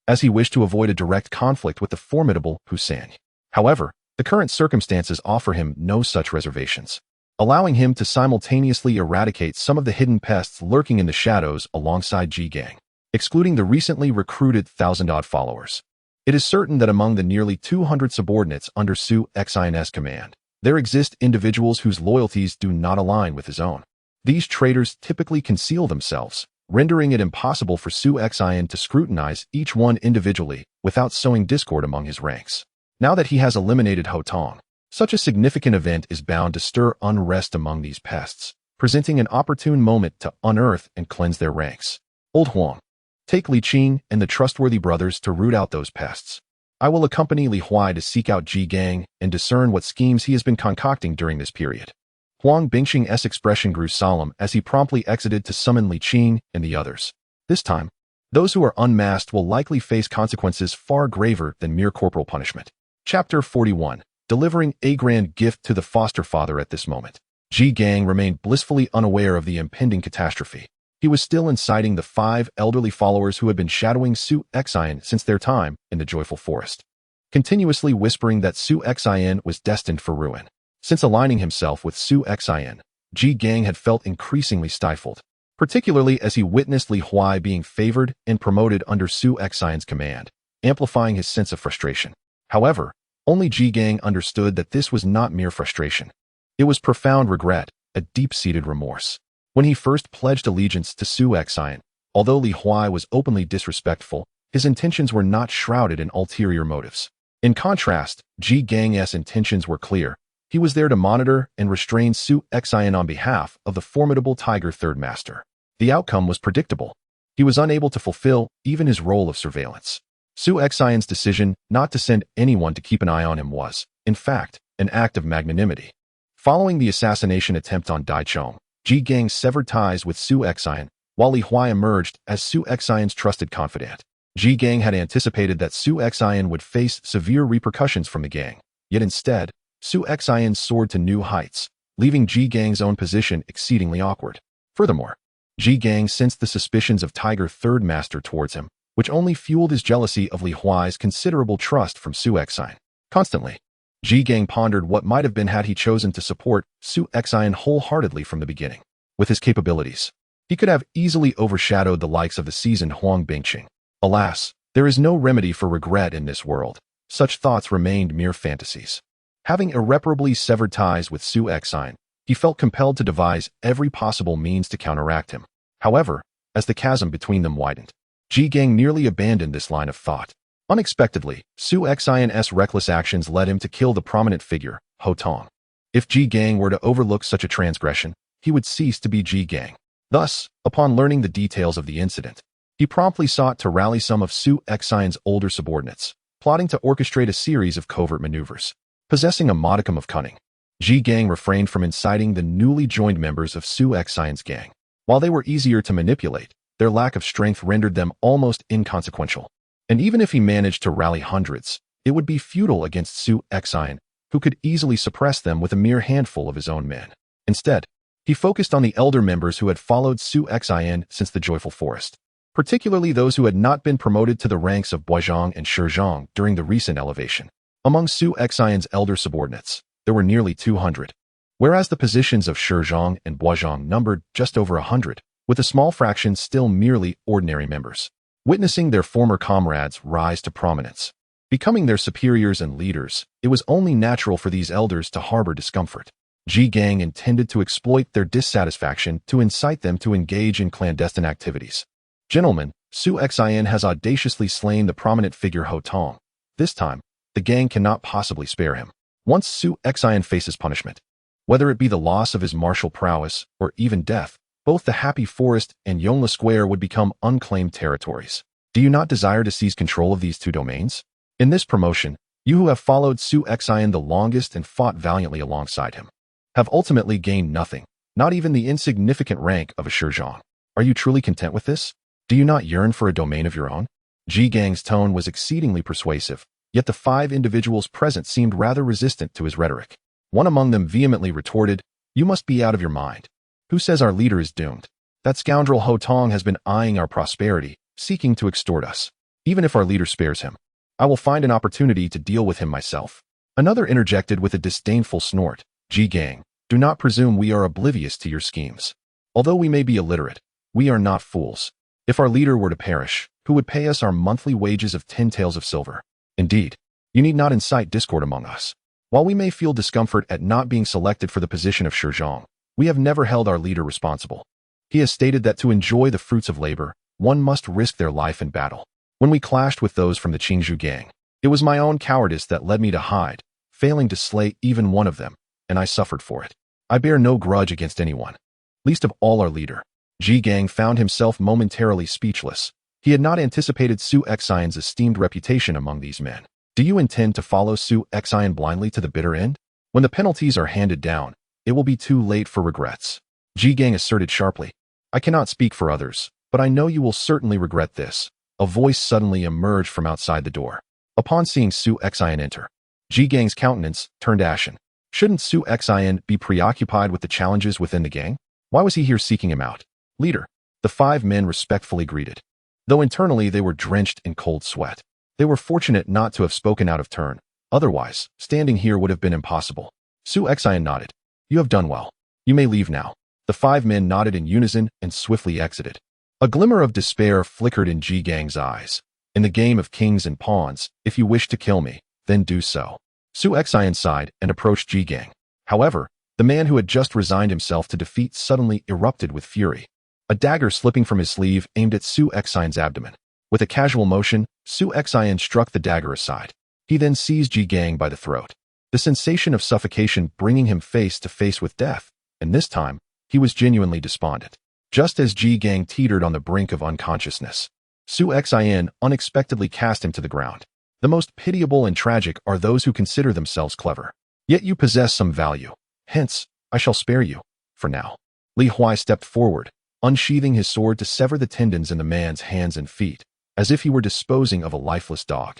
as he wished to avoid a direct conflict with the formidable Hussein. However, the current circumstances offer him no such reservations, allowing him to simultaneously eradicate some of the hidden pests lurking in the shadows alongside Ji Gang, excluding the recently recruited 1,000-odd followers. It is certain that among the nearly 200 subordinates under Su Xian's command, there exist individuals whose loyalties do not align with his own. These traitors typically conceal themselves, rendering it impossible for Su Xian to scrutinize each one individually without sowing discord among his ranks. Now that he has eliminated Ho Tong, such a significant event is bound to stir unrest among these pests, presenting an opportune moment to unearth and cleanse their ranks. Old Huang, take Li Qing and the trustworthy brothers to root out those pests. I will accompany Li Huai to seek out Ji Gang and discern what schemes he has been concocting during this period. Huang Bingcheng's expression grew solemn as he promptly exited to summon Li Qing and the others. This time, those who are unmasked will likely face consequences far graver than mere corporal punishment. Chapter 41. Delivering a grand gift to the foster father. At this moment, Ji Gang remained blissfully unaware of the impending catastrophe. He was still inciting the 5 elderly followers who had been shadowing Su Xian since their time in the Joyful Forest, continuously whispering that Su Xian was destined for ruin. Since aligning himself with Su Xian, Ji Gang had felt increasingly stifled, particularly as he witnessed Li Huai being favored and promoted under Su Xian's command, amplifying his sense of frustration. However, only Ji Gang understood that this was not mere frustration. It was profound regret, a deep-seated remorse. When he first pledged allegiance to Su Xian, Although Li Huai was openly disrespectful, his intentions were not shrouded in ulterior motives. In contrast, Ji Gang's intentions were clear. He was there to monitor and restrain Su Xian on behalf of the formidable Tiger Third Master. The outcome was predictable. He was unable to fulfill even his role of surveillance. Su Xian's decision not to send anyone to keep an eye on him was, in fact, an act of magnanimity. Following the assassination attempt on Dai Chong, Ji Gang severed ties with Su Xian, while Li Huai emerged as Su Xian's trusted confidant. Ji Gang had anticipated that Su Xian would face severe repercussions from the gang, yet instead, Su Xian soared to new heights, leaving Ji Gang's own position exceedingly awkward. Furthermore, Ji Gang sensed the suspicions of Tiger Third Master towards him, which only fueled his jealousy of Li Huai's considerable trust from Su Xian. Constantly, Ji Gang pondered what might have been had he chosen to support Su Xian wholeheartedly from the beginning. With his capabilities, he could have easily overshadowed the likes of the seasoned Huang Bingqing. Alas, there is no remedy for regret in this world. Such thoughts remained mere fantasies. Having irreparably severed ties with Su Xian, he felt compelled to devise every possible means to counteract him. However, as the chasm between them widened, Ji Gang nearly abandoned this line of thought. Unexpectedly, Su Xian's reckless actions led him to kill the prominent figure, Ho Tong. If Ji Gang were to overlook such a transgression, he would cease to be Ji Gang. Thus, upon learning the details of the incident, he promptly sought to rally some of Su Xian's older subordinates, plotting to orchestrate a series of covert maneuvers. Possessing a modicum of cunning, Ji Gang refrained from inciting the newly joined members of Su Xian's gang. While they were easier to manipulate, their lack of strength rendered them almost inconsequential. And even if he managed to rally hundreds, it would be futile against Su Xian, who could easily suppress them with a mere handful of his own men. Instead, he focused on the elder members who had followed Su Xian since the Joyful Forest, particularly those who had not been promoted to the ranks of Boizhong and Shizhong during the recent elevation. Among Su Xian's elder subordinates, there were nearly 200, whereas the positions of Shizhong and Boizhong numbered just over 100, with a small fraction still merely ordinary members. Witnessing their former comrades rise to prominence, becoming their superiors and leaders, it was only natural for these elders to harbor discomfort. Ji Gang intended to exploit their dissatisfaction to incite them to engage in clandestine activities. Gentlemen, Su Xian has audaciously slain the prominent figure Ho Tong. This time, the gang cannot possibly spare him. Once Su Xian faces punishment, whether it be the loss of his martial prowess or even death, both the Happy Forest and Yongle Square would become unclaimed territories. Do you not desire to seize control of these two domains? In this promotion, you who have followed Su Xian the longest and fought valiantly alongside him, have ultimately gained nothing, not even the insignificant rank of a Shizhong. Are you truly content with this? Do you not yearn for a domain of your own? Ji Gang's tone was exceedingly persuasive, yet the 5 individuals present seemed rather resistant to his rhetoric. One among them vehemently retorted, "You must be out of your mind. Who says our leader is doomed? That scoundrel Ho Tong has been eyeing our prosperity, seeking to extort us. Even if our leader spares him, I will find an opportunity to deal with him myself." Another interjected with a disdainful snort, "Ji Gang, do not presume we are oblivious to your schemes. Although we may be illiterate, we are not fools. If our leader were to perish, who would pay us our monthly wages of 10 taels of silver? Indeed, you need not incite discord among us. While we may feel discomfort at not being selected for the position of Shizhong, we have never held our leader responsible. He has stated that to enjoy the fruits of labor, one must risk their life in battle. When we clashed with those from the Qingzhou gang, it was my own cowardice that led me to hide, failing to slay even one of them, and I suffered for it. I bear no grudge against anyone, least of all our leader." Ji Gang found himself momentarily speechless. He had not anticipated Su Xian's esteemed reputation among these men. Do you intend to follow Su Xian blindly to the bitter end? When the penalties are handed down, it will be too late for regrets. Ji Gang asserted sharply, "I cannot speak for others, but I know you will certainly regret this." A voice suddenly emerged from outside the door. Upon seeing Su Xian enter, Ji Gang's countenance turned ashen. Shouldn't Su Xian be preoccupied with the challenges within the gang? Why was he here seeking him out? "Leader," the 5 men respectfully greeted. Though internally they were drenched in cold sweat. They were fortunate not to have spoken out of turn. Otherwise, standing here would have been impossible. Su Xian nodded. "You have done well. You may leave now." The 5 men nodded in unison and swiftly exited. A glimmer of despair flickered in Ji Gang's eyes. In the game of kings and pawns, if you wish to kill me, then do so. Su Xian sighed and approached Ji Gang. However, the man who had just resigned himself to defeat suddenly erupted with fury. a dagger slipping from his sleeve aimed at Su Xian's abdomen. With a casual motion, Su Xian struck the dagger aside. He then seized Ji Gang by the throat, the sensation of suffocation bringing him face to face with death, and this time, he was genuinely despondent. Just as Ji Gang teetered on the brink of unconsciousness, Su Xian unexpectedly cast him to the ground. The most pitiable and tragic are those who consider themselves clever. Yet you possess some value. Hence, I shall spare you, for now. Li Huai stepped forward, unsheathing his sword to sever the tendons in the man's hands and feet, as if he were disposing of a lifeless dog,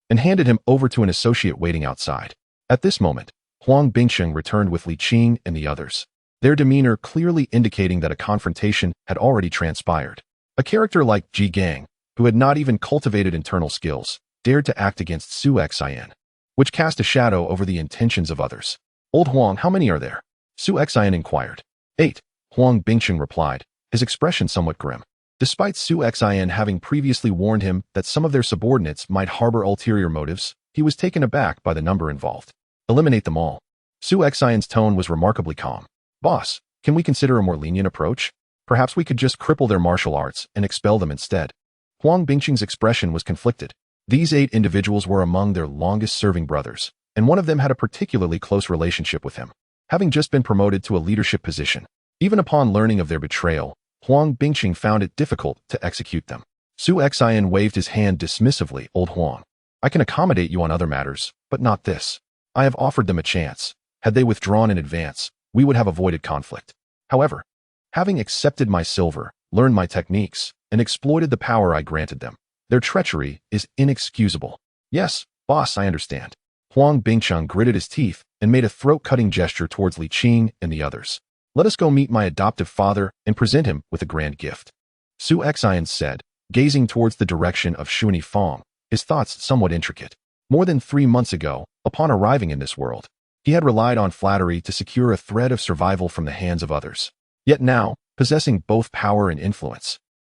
and handed him over to an associate waiting outside. At this moment, Huang Bingsheng returned with Li Qing and the others, their demeanor clearly indicating that a confrontation had already transpired. A character like Ji Gang, who had not even cultivated internal skills, dared to act against Su Xian, which cast a shadow over the intentions of others. Old Huang, how many are there? Su Xian inquired. 8, Huang Bingsheng replied, his expression somewhat grim. Despite Su Xian having previously warned him that some of their subordinates might harbor ulterior motives, he was taken aback by the number involved. Eliminate them all. Su Xian's tone was remarkably calm. Boss, can we consider a more lenient approach? Perhaps we could just cripple their martial arts and expel them instead. Huang Bingsheng's expression was conflicted. These 8 individuals were among their longest-serving brothers, and one of them had a particularly close relationship with him, having just been promoted to a leadership position. Even upon learning of their betrayal, Huang Bingsheng found it difficult to execute them. Su Xian waved his hand dismissively. Old Huang, I can accommodate you on other matters, but not this. I have offered them a chance. Had they withdrawn in advance, we would have avoided conflict. However, having accepted my silver, learned my techniques, and exploited the power I granted them, their treachery is inexcusable. Yes, boss, I understand. Huang Bingsheng gritted his teeth and made a throat-cutting gesture towards Li Qing and the others. Let us go meet my adoptive father and present him with a grand gift. Su Xian said, gazing towards the direction of Shuni Fong, his thoughts somewhat intricate. More than 3 months ago, upon arriving in this world, he had relied on flattery to secure a thread of survival from the hands of others. Yet now, possessing both power and influence,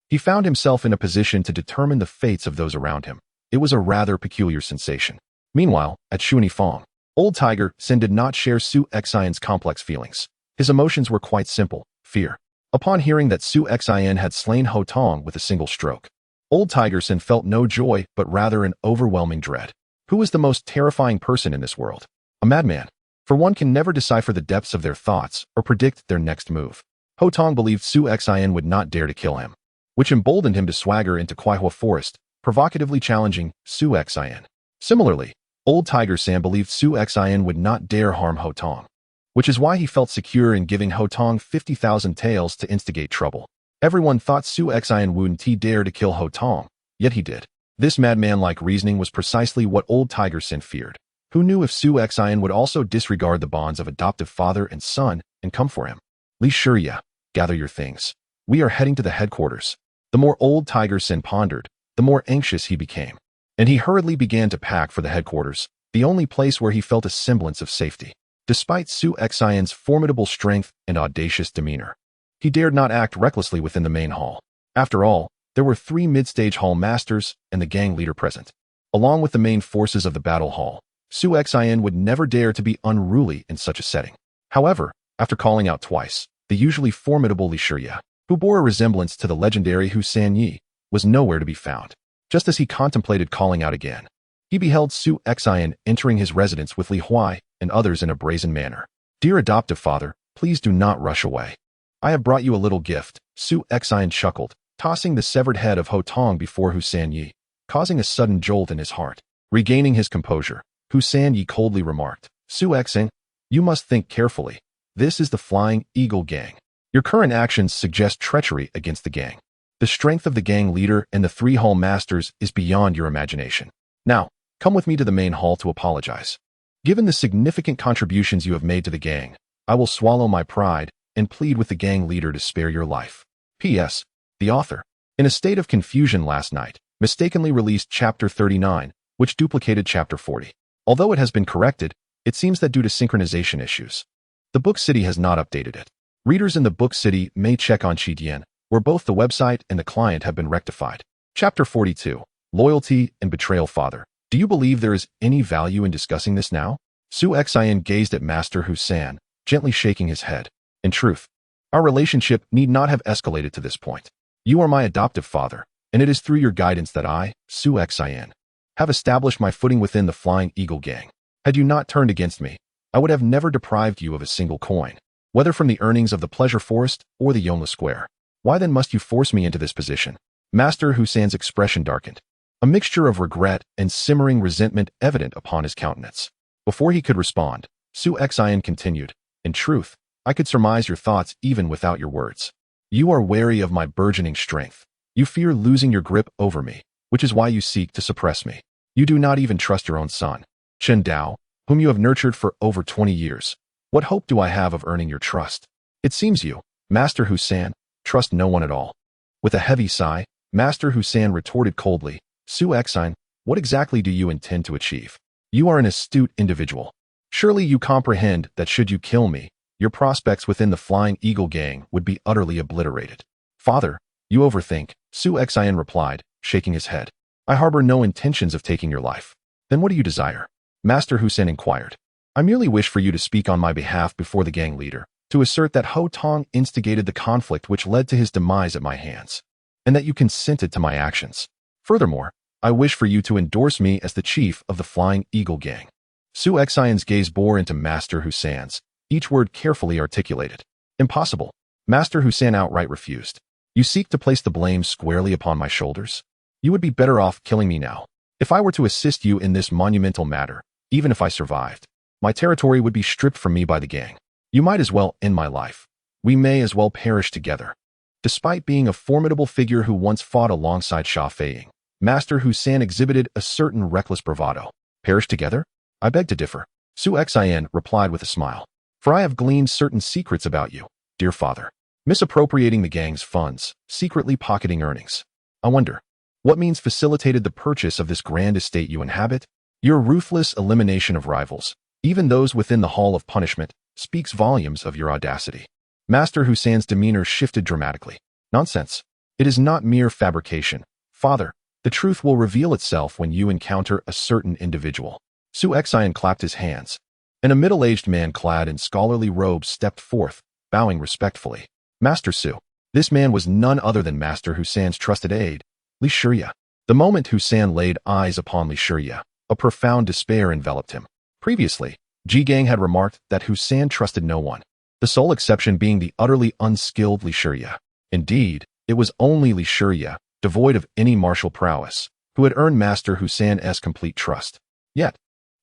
he found himself in a position to determine the fates of those around him. It was a rather peculiar sensation. Meanwhile, at Shuni Fong, Old Tiger Sin did not share Su Xian's complex feelings. His emotions were quite simple: fear. Upon hearing that Su Xian had slain Ho Tong with a single stroke, Old Tiger Sin felt no joy but rather an overwhelming dread. Who is the most terrifying person in this world? A madman. For one can never decipher the depths of their thoughts or predict their next move. Ho Tong believed Su Xian would not dare to kill him, which emboldened him to swagger into Kuaihua Forest, provocatively challenging Su Xian. Similarly, Old Tiger San believed Su Xian would not dare harm Ho Tong, which is why he felt secure in giving Ho Tong 50,000 taels to instigate trouble. Everyone thought Su Xian wouldn't dare to kill Ho Tong, yet he did. This madman-like reasoning was precisely what Old Tiger Sin feared. Who knew if Su Xian would also disregard the bonds of adoptive father and son and come for him? Li Shiya, gather your things. We are heading to the headquarters. The more Old Tiger Sin pondered, the more anxious he became, and he hurriedly began to pack for the headquarters, the only place where he felt a semblance of safety. Despite Su Xian's formidable strength and audacious demeanor, he dared not act recklessly within the main hall. After all, there were 3 mid-stage hall masters and the gang leader present. Along with the main forces of the battle hall, Su Xian would never dare to be unruly in such a setting. However, after calling out twice, the usually formidable Li Shiya, who bore a resemblance to the legendary Hu Sanyi, was nowhere to be found. Just as he contemplated calling out again, he beheld Su Xian entering his residence with Li Huai and others in a brazen manner. Dear adoptive father, please do not rush away. I have brought you a little gift. Su Xian chuckled, tossing the severed head of Ho Tong before Hu Sanyi, causing a sudden jolt in his heart. Regaining his composure, Hu Sanyi coldly remarked, Su Xian, you must think carefully. This is the Flying Eagle Gang. Your current actions suggest treachery against the gang. The strength of the gang leader and the 3 hall masters is beyond your imagination. Now, come with me to the main hall to apologize. Given the significant contributions you have made to the gang, I will swallow my pride and plead with the gang leader to spare your life. P.S. The author, in a state of confusion last night, mistakenly released Chapter 39, which duplicated Chapter 40. Although it has been corrected, it seems that due to synchronization issues, the Book City has not updated it. Readers in the Book City may check on Qidian, where both the website and the client have been rectified. Chapter 42, Loyalty and Betrayal. Father, do you believe there is any value in discussing this now? Su Xian gazed at Master Hu San, gently shaking his head. In truth, Our relationship need not have escalated to this point. You are my adoptive father, and it is through your guidance that I, Su Xian, have established my footing within the Flying Eagle gang. Had you not turned against me, I would have never deprived you of a single coin, whether from the earnings of the Pleasure Forest or the Yonla Square. Why then must you force me into this position? Master Hussein's expression darkened, a mixture of regret and simmering resentment evident upon his countenance. Before he could respond, Su Xian continued, in truth, I could surmise your thoughts even without your words. You are wary of my burgeoning strength. You fear losing your grip over me, which is why you seek to suppress me. You do not even trust your own son, Chen Dao, whom you have nurtured for over 20 years. What hope do I have of earning your trust? It seems you, Master Hussein, trust no one at all. With a heavy sigh, Master Hussein retorted coldly, Su Xian, what exactly do you intend to achieve? You are an astute individual. Surely you comprehend that should you kill me, your prospects within the Flying Eagle gang would be utterly obliterated. Father, you overthink, Su Xian replied, shaking his head. I harbor no intentions of taking your life. Then what do you desire? Master Hussein inquired. I merely wish for you to speak on my behalf before the gang leader, to assert that Ho Tong instigated the conflict which led to his demise at my hands, and that you consented to my actions. Furthermore, I wish for you to endorse me as the chief of the Flying Eagle gang. Su Xian's gaze bore into Master Hussein's, each word carefully articulated. Impossible. Master Hussein outright refused. You seek to place the blame squarely upon my shoulders? You would be better off killing me now. If I were to assist you in this monumental matter, even if I survived, my territory would be stripped from me by the gang. You might as well end my life. We may as well perish together. Despite being a formidable figure who once fought alongside Sha Feiying, Master Hussein exhibited a certain reckless bravado. Perish together? I beg to differ. Su Xian replied with a smile. For I have gleaned certain secrets about you, dear father. Misappropriating the gang's funds, secretly pocketing earnings. I wonder, what means facilitated the purchase of this grand estate you inhabit? Your ruthless elimination of rivals, even those within the Hall of Punishment, speaks volumes of your audacity. Master Hussein's demeanor shifted dramatically. Nonsense. It is not mere fabrication. Father, the truth will reveal itself when you encounter a certain individual. Su Xian clapped his hands, and a middle-aged man clad in scholarly robes stepped forth, bowing respectfully. Master Su. This man was none other than Master Hussein's trusted aide, Li Shiya. The moment Hussein laid eyes upon Li Shiya, a profound despair enveloped him. Previously, Ji Gang had remarked that Hussein trusted no one, the sole exception being the utterly unskilled Li Shiya. Indeed, it was only Li Shiya, devoid of any martial prowess, who had earned Master Hussein's complete trust. Yet,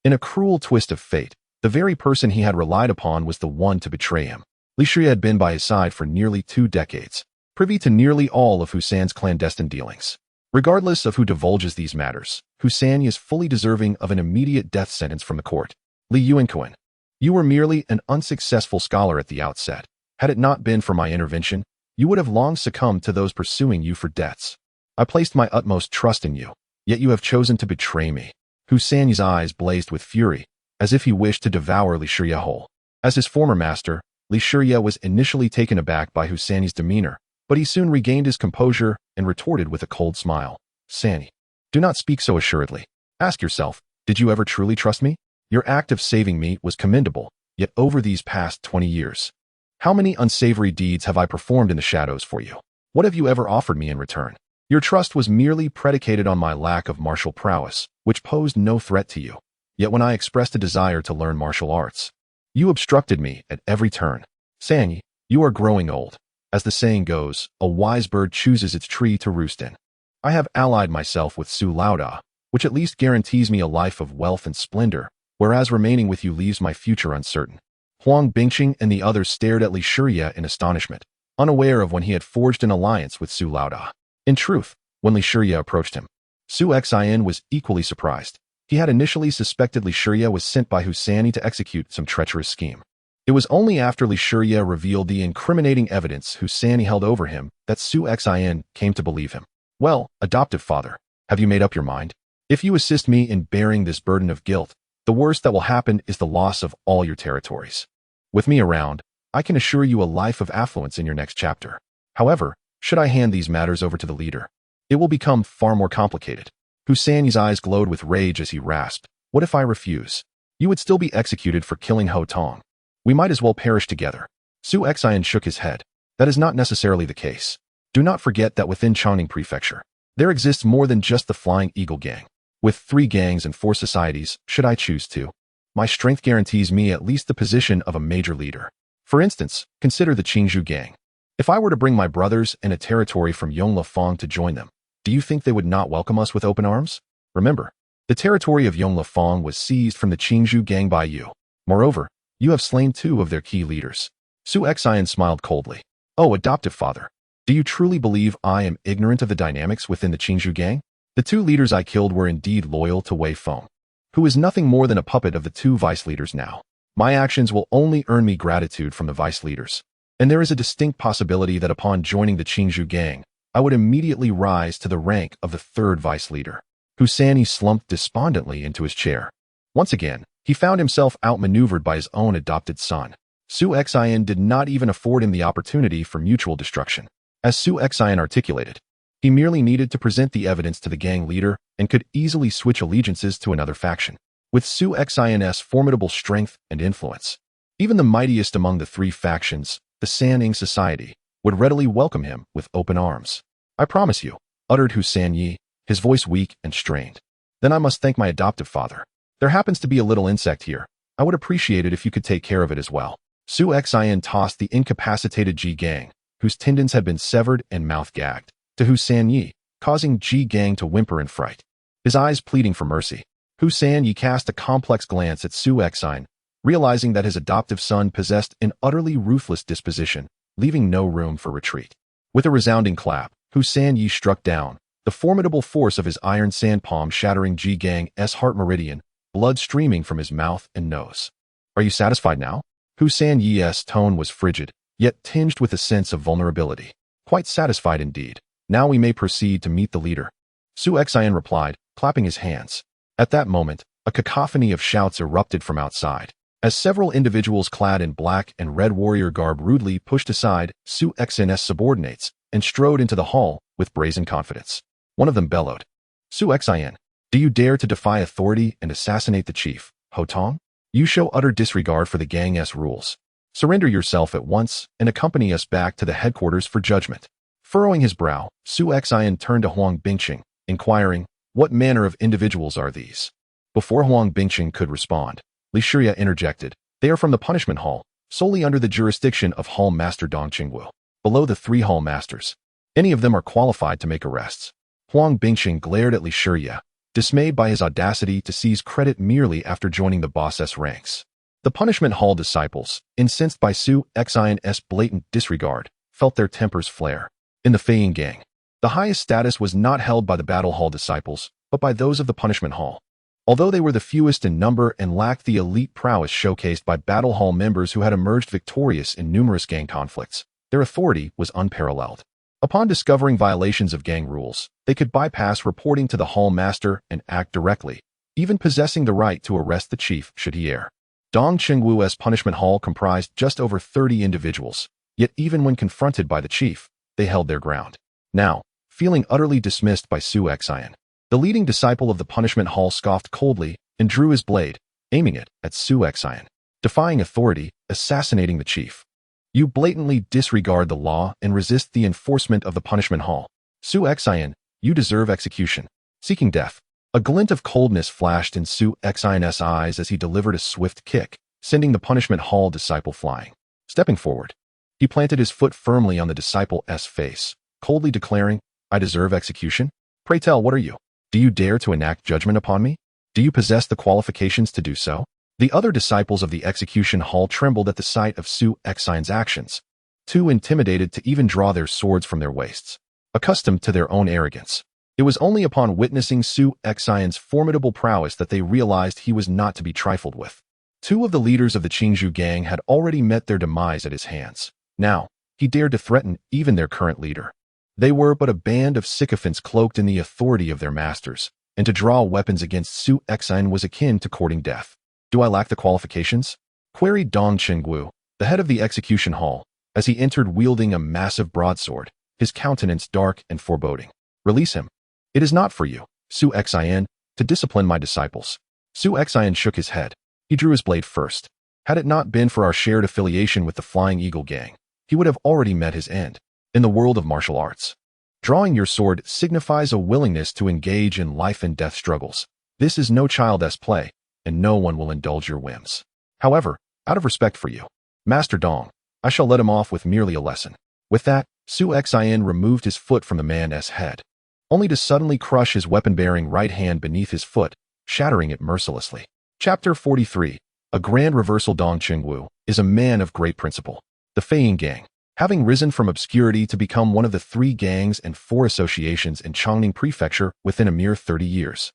in a cruel twist of fate, the very person he had relied upon was the one to betray him. Li Shiya had been by his side for nearly 2 decades, privy to nearly all of Hussein's clandestine dealings. Regardless of who divulges these matters, Hussein is fully deserving of an immediate death sentence from the court. Li Yuanquan, you were merely an unsuccessful scholar at the outset. Had it not been for my intervention, you would have long succumbed to those pursuing you for debts. I placed my utmost trust in you, yet you have chosen to betray me. Hussein's eyes blazed with fury, as if he wished to devour Li Shiya whole. As his former master, Li Shiya was initially taken aback by Hussein's demeanor, but he soon regained his composure and retorted with a cold smile. Sani, do not speak so assuredly. Ask yourself, did you ever truly trust me? Your act of saving me was commendable, yet over these past 20 years, how many unsavory deeds have I performed in the shadows for you? What have you ever offered me in return? Your trust was merely predicated on my lack of martial prowess, which posed no threat to you. Yet when I expressed a desire to learn martial arts, you obstructed me at every turn. Sanyi, you are growing old. As the saying goes, a wise bird chooses its tree to roost in. I have allied myself with Su Laoda, which at least guarantees me a life of wealth and splendor, whereas remaining with you leaves my future uncertain. Huang Bingqing and the others stared at Li Shiya in astonishment, unaware of when he had forged an alliance with Su Laoda. In truth, when Li Shiya approached him, Su Xian was equally surprised. He had initially suspected Li Shiya was sent by Hussein to execute some treacherous scheme. It was only after Li Shiya revealed the incriminating evidence Hussein held over him that Su Xian came to believe him. Well, adoptive father, have you made up your mind? If you assist me in bearing this burden of guilt, the worst that will happen is the loss of all your territories. With me around, I can assure you a life of affluence in your next chapter. However, should I hand these matters over to the leader, it will become far more complicated. Hussein's eyes glowed with rage as he rasped, what if I refuse? You would still be executed for killing Ho Tong. We might as well perish together. Su Xian shook his head. That is not necessarily the case. Do not forget that within Changning Prefecture, there exists more than just the Flying Eagle Gang. With 3 gangs and 4 societies, should I choose to, my strength guarantees me at least the position of a major leader. For instance, consider the Jianghu Gang. If I were to bring my brothers and a territory from Yonglifang to join them, do you think they would not welcome us with open arms? Remember, the territory of Yonglifang was seized from the Jianghu Gang by you. Moreover, you have slain 2 of their key leaders. Su Xian smiled coldly. Oh, adoptive father, do you truly believe I am ignorant of the dynamics within the Jianghu Gang? The 2 leaders I killed were indeed loyal to Wei Feng, who is nothing more than a puppet of the 2 vice leaders now. My actions will only earn me gratitude from the vice leaders. And there is a distinct possibility that upon joining the Jianghu Gang, I would immediately rise to the rank of the 3rd vice leader. Hussein slumped despondently into his chair. Once again, he found himself outmaneuvered by his own adopted son. Su Xian did not even afford him the opportunity for mutual destruction. As Su Xian articulated, he merely needed to present the evidence to the gang leader and could easily switch allegiances to another faction. With Su Xian's formidable strength and influence, even the mightiest among the 3 factions, the Sanning Society, would readily welcome him with open arms. I promise you, uttered Hussein Yi, his voice weak and strained. Then I must thank my adoptive father. There happens to be a little insect here. I would appreciate it if you could take care of it as well. Su Xian tossed the incapacitated Ji Gang, whose tendons had been severed and mouth gagged, to Hussein Yi, causing Ji Gang to whimper in fright, his eyes pleading for mercy. Hussein Yi cast a complex glance at Su Xian, realizing that his adoptive son possessed an utterly ruthless disposition, leaving no room for retreat. With a resounding clap, Hussein Yi struck down, the formidable force of his iron sand palm shattering Ji Gang's heart meridian, blood streaming from his mouth and nose. Are you satisfied now? Hussein Yi's tone was frigid, yet tinged with a sense of vulnerability. Quite satisfied indeed. Now we may proceed to meet the leader. Su Xian replied, clapping his hands. At that moment, a cacophony of shouts erupted from outside, as several individuals clad in black and red warrior garb rudely pushed aside Su Xian's subordinates and strode into the hall with brazen confidence. One of them bellowed, Su Xian, do you dare to defy authority and assassinate the chief, Ho Tong? You show utter disregard for the gang's rules. Surrender yourself at once and accompany us back to the headquarters for judgment. Furrowing his brow, Su Xian turned to Huang Bingqing, inquiring, what manner of individuals are these? Before Huang Bingqing could respond, Li Shirya interjected, they are from the punishment hall, solely under the jurisdiction of Hall Master Dong Qingwu, below the 3 hall masters. Any of them are qualified to make arrests. Huang Bingqing glared at Li Shirya, dismayed by his audacity to seize credit merely after joining the boss's ranks. The punishment hall disciples, incensed by Su Xian's blatant disregard, felt their tempers flare. In the Feiying Gang, the highest status was not held by the battle hall disciples, but by those of the punishment hall. Although they were the fewest in number and lacked the elite prowess showcased by battle hall members who had emerged victorious in numerous gang conflicts, their authority was unparalleled. Upon discovering violations of gang rules, they could bypass reporting to the hall master and act directly, even possessing the right to arrest the chief should he err. Dong Qingwu's punishment hall comprised just over 30 individuals, yet even when confronted by the chief, they held their ground. Now, feeling utterly dismissed by Su Xian, the leading disciple of the punishment hall scoffed coldly and drew his blade, aiming it at Su Xian. Defying authority, assassinating the chief. You blatantly disregard the law and resist the enforcement of the punishment hall. Su Xian, you deserve execution. Seeking death. A glint of coldness flashed in Su Xian's eyes as he delivered a swift kick, sending the punishment hall disciple flying. Stepping forward, he planted his foot firmly on the disciple's face, coldly declaring, I deserve execution? Pray tell, what are you? Do you dare to enact judgment upon me? Do you possess the qualifications to do so? The other disciples of the execution hall trembled at the sight of Su Xian's actions, too intimidated to even draw their swords from their waists. Accustomed to their own arrogance, it was only upon witnessing Su Xian's formidable prowess that they realized he was not to be trifled with. 2 of the leaders of the Jianghu Gang had already met their demise at his hands. Now, he dared to threaten even their current leader. They were but a band of sycophants cloaked in the authority of their masters, and to draw weapons against Su Xian was akin to courting death. Do I lack the qualifications? Queried Dong Qingwu, the head of the execution hall, as he entered wielding a massive broadsword, his countenance dark and foreboding. Release him. It is not for you, Su Xian, to discipline my disciples. Su Xian shook his head. He drew his blade first. Had it not been for our shared affiliation with the Flying Eagle Gang, he would have already met his end. In the world of martial arts, drawing your sword signifies a willingness to engage in life and death struggles. This is no child's play, and no one will indulge your whims. However, out of respect for you, Master Dong, I shall let him off with merely a lesson. With that, Su Xian removed his foot from the man's head, only to suddenly crush his weapon-bearing right hand beneath his foot, shattering it mercilessly. Chapter 43. A Grand Reversal. Dong Qingwu is a man of great principle. The Feiying Gang, having risen from obscurity to become one of the 3 gangs and 4 associations in Chongning Prefecture within a mere 30 years,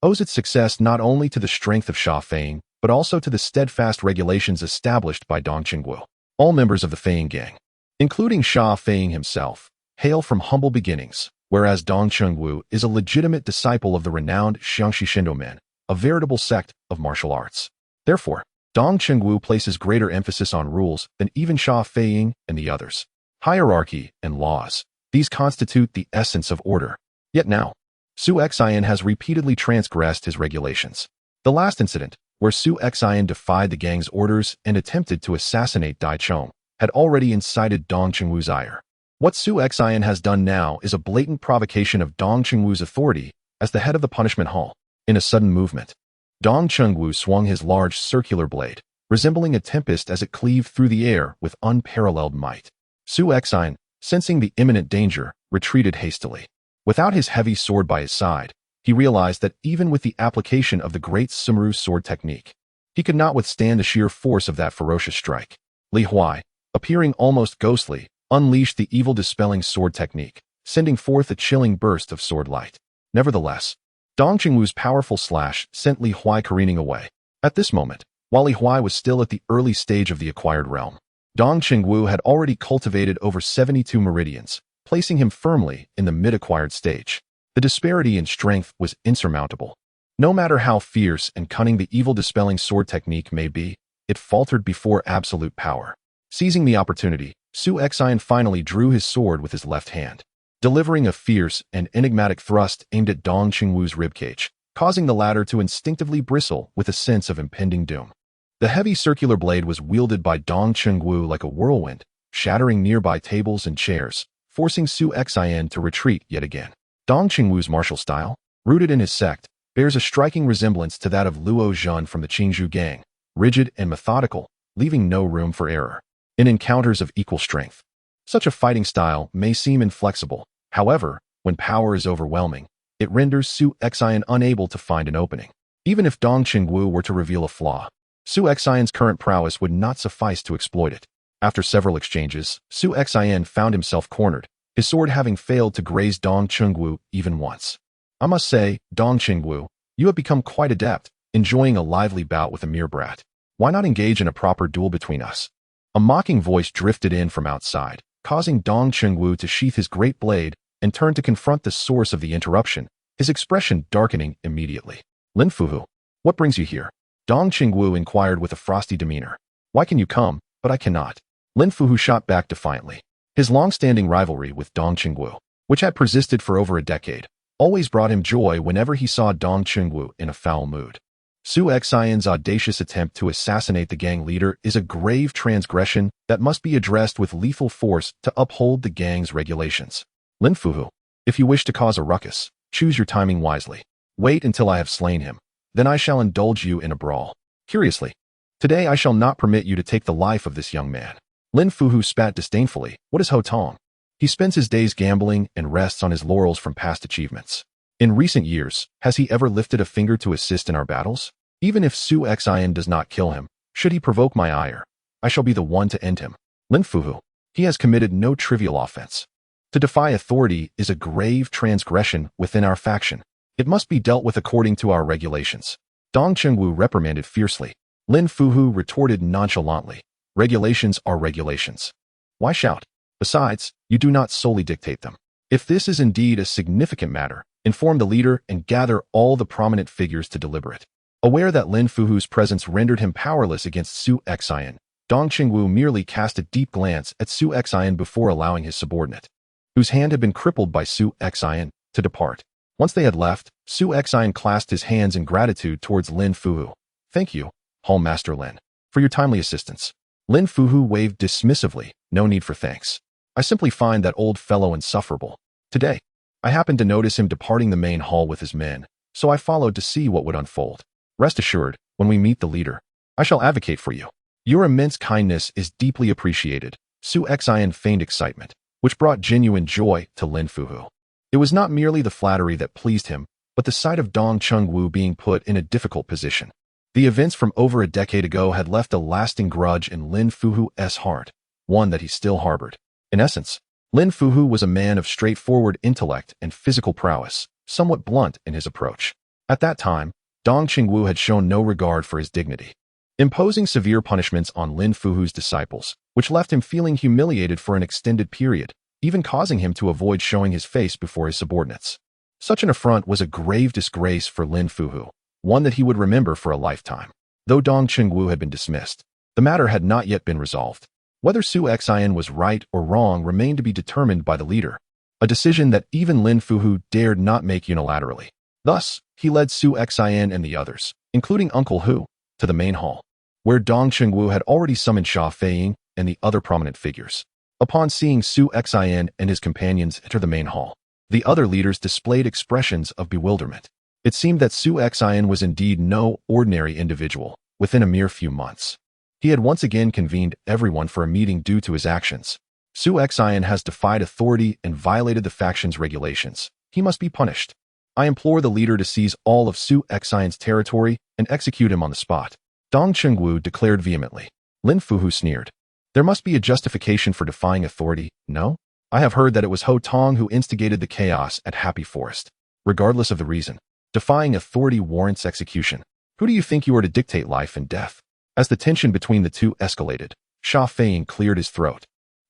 owes its success not only to the strength of Sha Feiying, but also to the steadfast regulations established by Dong Qingwu. All members of the Feiying Gang, including Sha Feiying himself, hail from humble beginnings, whereas Dong Qingwu is a legitimate disciple of the renowned Xiangxi Shindo men, a veritable sect of martial arts. Therefore, Dong Qingwu places greater emphasis on rules than even Sha Feiying and the others. Hierarchy and laws, these constitute the essence of order. Yet now, Su Xian has repeatedly transgressed his regulations. The last incident, where Su Xian defied the gang's orders and attempted to assassinate Dai Chong, had already incited Dong Qingwu's ire. What Su Xian has done now is a blatant provocation of Dong Qingwu's authority as the head of the punishment hall. In a sudden movement, Dong Qingwu swung his large circular blade, resembling a tempest as it cleaved through the air with unparalleled might. Su Xian, sensing the imminent danger, retreated hastily. Without his heavy sword by his side, he realized that even with the application of the great Sumeru sword technique, he could not withstand the sheer force of that ferocious strike. Li Huai, appearing almost ghostly, unleashed the evil-dispelling sword technique, sending forth a chilling burst of sword light. Nevertheless, Dong Qingwu's powerful slash sent Li Huai careening away. At this moment, while Li Huai was still at the early stage of the acquired realm, Dong Qingwu had already cultivated over 72 meridians, placing him firmly in the mid-acquired stage. The disparity in strength was insurmountable. No matter how fierce and cunning the evil-dispelling sword technique may be, it faltered before absolute power. Seizing the opportunity, Su Xian finally drew his sword with his left hand, delivering a fierce and enigmatic thrust aimed at Dong Qingwu's ribcage, causing the latter to instinctively bristle with a sense of impending doom. The heavy circular blade was wielded by Dong Qingwu like a whirlwind, shattering nearby tables and chairs, forcing Su Xian to retreat yet again. Dong Qingwu's martial style, rooted in his sect, bears a striking resemblance to that of Luo Zhen from the Qingzhou gang, rigid and methodical, leaving no room for error. In encounters of equal strength, such a fighting style may seem inflexible. However, when power is overwhelming, it renders Su Xian unable to find an opening. Even if Dong Qingwu were to reveal a flaw, Su Xian's current prowess would not suffice to exploit it. After several exchanges, Su Xian found himself cornered, his sword having failed to graze Dong Qingwu even once. I must say, Dong Qingwu, you have become quite adept, enjoying a lively bout with a mere brat. Why not engage in a proper duel between us? A mocking voice drifted in from outside, causing Dong Qingwu to sheath his great blade and turn to confront the source of the interruption, his expression darkening immediately. Lin Fuhu, what brings you here? Dong Qingwu inquired with a frosty demeanor. Why can you come, but I cannot? Lin Fuhu shot back defiantly. His long-standing rivalry with Dong Qingwu, which had persisted for over a decade, always brought him joy whenever he saw Dong Qingwu in a foul mood. Su Xian's audacious attempt to assassinate the gang leader is a grave transgression that must be addressed with lethal force to uphold the gang's regulations. Lin Fuhu, if you wish to cause a ruckus, choose your timing wisely. Wait until I have slain him, then I shall indulge you in a brawl. Curiously, today I shall not permit you to take the life of this young man. Lin Fuhu spat disdainfully. What is Ho Tong? He spends his days gambling and rests on his laurels from past achievements. In recent years, has he ever lifted a finger to assist in our battles? Even if Su Xian does not kill him, should he provoke my ire, I shall be the one to end him. Lin Fuhu, he has committed no trivial offense. To defy authority is a grave transgression within our faction. It must be dealt with according to our regulations. Dong Qingwu reprimanded fiercely. Lin Fuhu retorted nonchalantly. Regulations are regulations. Why shout? Besides, you do not solely dictate them. If this is indeed a significant matter, inform the leader and gather all the prominent figures to deliberate. Aware that Lin Fuhu's presence rendered him powerless against Su Xian, Dong Qingwu merely cast a deep glance at Su Xian before allowing his subordinate, whose hand had been crippled by Su Xian, to depart. Once they had left, Su Xian clasped his hands in gratitude towards Lin Fuhu. Thank you, Hall Master Lin, for your timely assistance. Lin Fuhu waved dismissively, No need for thanks. I simply find that old fellow insufferable. Today, I happened to notice him departing the main hall with his men, so I followed to see what would unfold. Rest assured, when we meet the leader, I shall advocate for you. Your immense kindness is deeply appreciated. Su Xian feigned excitement, which brought genuine joy to Lin Fuhu. It was not merely the flattery that pleased him, but the sight of Dong Chengwu being put in a difficult position. The events from over a decade ago had left a lasting grudge in Lin Fuhu's heart, one that he still harbored. In essence, Lin Fuhu was a man of straightforward intellect and physical prowess, somewhat blunt in his approach. At that time, Dong Chengwu had shown no regard for his dignity, imposing severe punishments on Lin Fuhu's disciples, which left him feeling humiliated for an extended period, even causing him to avoid showing his face before his subordinates. Such an affront was a grave disgrace for Lin Fuhu, one that he would remember for a lifetime. Though Dong Chengwu had been dismissed, the matter had not yet been resolved. Whether Su Xian was right or wrong remained to be determined by the leader, a decision that even Lin Fuhu dared not make unilaterally. Thus, he led Su Xian and the others, including Uncle Hu, to the main hall, where Dong Chengwu had already summoned Sha Feiying and the other prominent figures. Upon seeing Su Xian and his companions enter the main hall, the other leaders displayed expressions of bewilderment. It seemed that Su Xian was indeed no ordinary individual. Within a mere few months, he had once again convened everyone for a meeting due to his actions. Su Xian has defied authority and violated the faction's regulations. He must be punished. I implore the leader to seize all of Su Xian's territory and execute him on the spot. Dong Chengwu declared vehemently. Lin Fuhu sneered. There must be a justification for defying authority, no? I have heard that it was Ho Tong who instigated the chaos at Happy Forest. Regardless of the reason, defying authority warrants execution. Who do you think you are to dictate life and death? As the tension between the two escalated, Sha Feiying cleared his throat,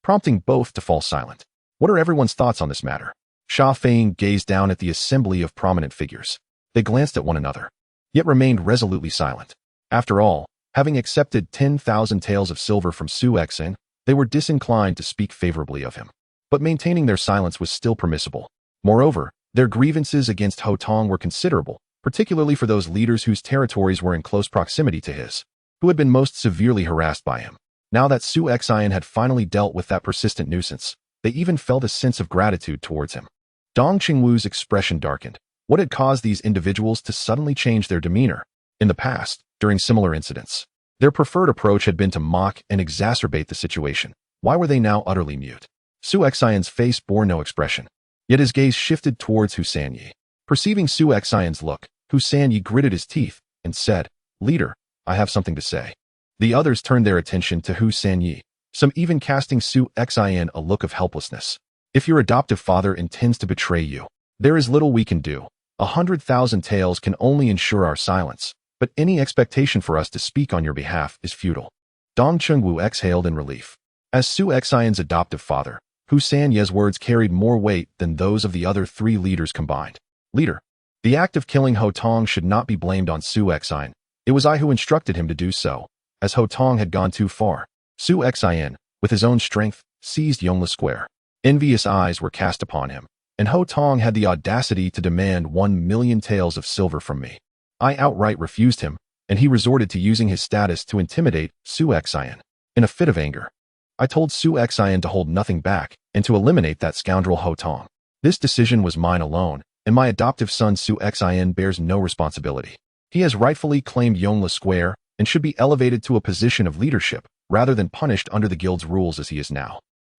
prompting both to fall silent. What are everyone's thoughts on this matter? Sha Feiying gazed down at the assembly of prominent figures. They glanced at one another, yet remained resolutely silent. After all, having accepted 10,000 taels of silver from Su Xian, they were disinclined to speak favorably of him. But maintaining their silence was still permissible. Moreover, their grievances against Ho Tong were considerable, particularly for those leaders whose territories were in close proximity to his, who had been most severely harassed by him. Now that Su Xian had finally dealt with that persistent nuisance, they even felt a sense of gratitude towards him. Dong Chengwu's expression darkened. What had caused these individuals to suddenly change their demeanor? In the past, during similar incidents, their preferred approach had been to mock and exacerbate the situation. Why were they now utterly mute? Su Xian's face bore no expression, yet his gaze shifted towards Hu Sanyi. Perceiving Su Xian's look, Hu Sanyi gritted his teeth and said, "Leader, I have something to say." The others turned their attention to Hu Sanyi, some even casting Su Xian a look of helplessness. If your adoptive father intends to betray you, there is little we can do. 100,000 taels can only ensure our silence, but any expectation for us to speak on your behalf is futile. Dong Chengwu exhaled in relief. As Su Xian's adoptive father, Hu Sanye's words carried more weight than those of the other three leaders combined. Leader, the act of killing Ho Tong should not be blamed on Su Xian. It was I who instructed him to do so, as Ho Tong had gone too far. Su Xian, with his own strength, seized Yongle Square. Envious eyes were cast upon him, and Ho Tong had the audacity to demand 1,000,000 taels of silver from me. I outright refused him, and he resorted to using his status to intimidate Su Xian. In a fit of anger, I told Su Xian to hold nothing back and to eliminate that scoundrel Ho Tong. This decision was mine alone, and my adoptive son Su Xian bears no responsibility. He has rightfully claimed Yongle Square and should be elevated to a position of leadership rather than punished under the guild's rules as he is now.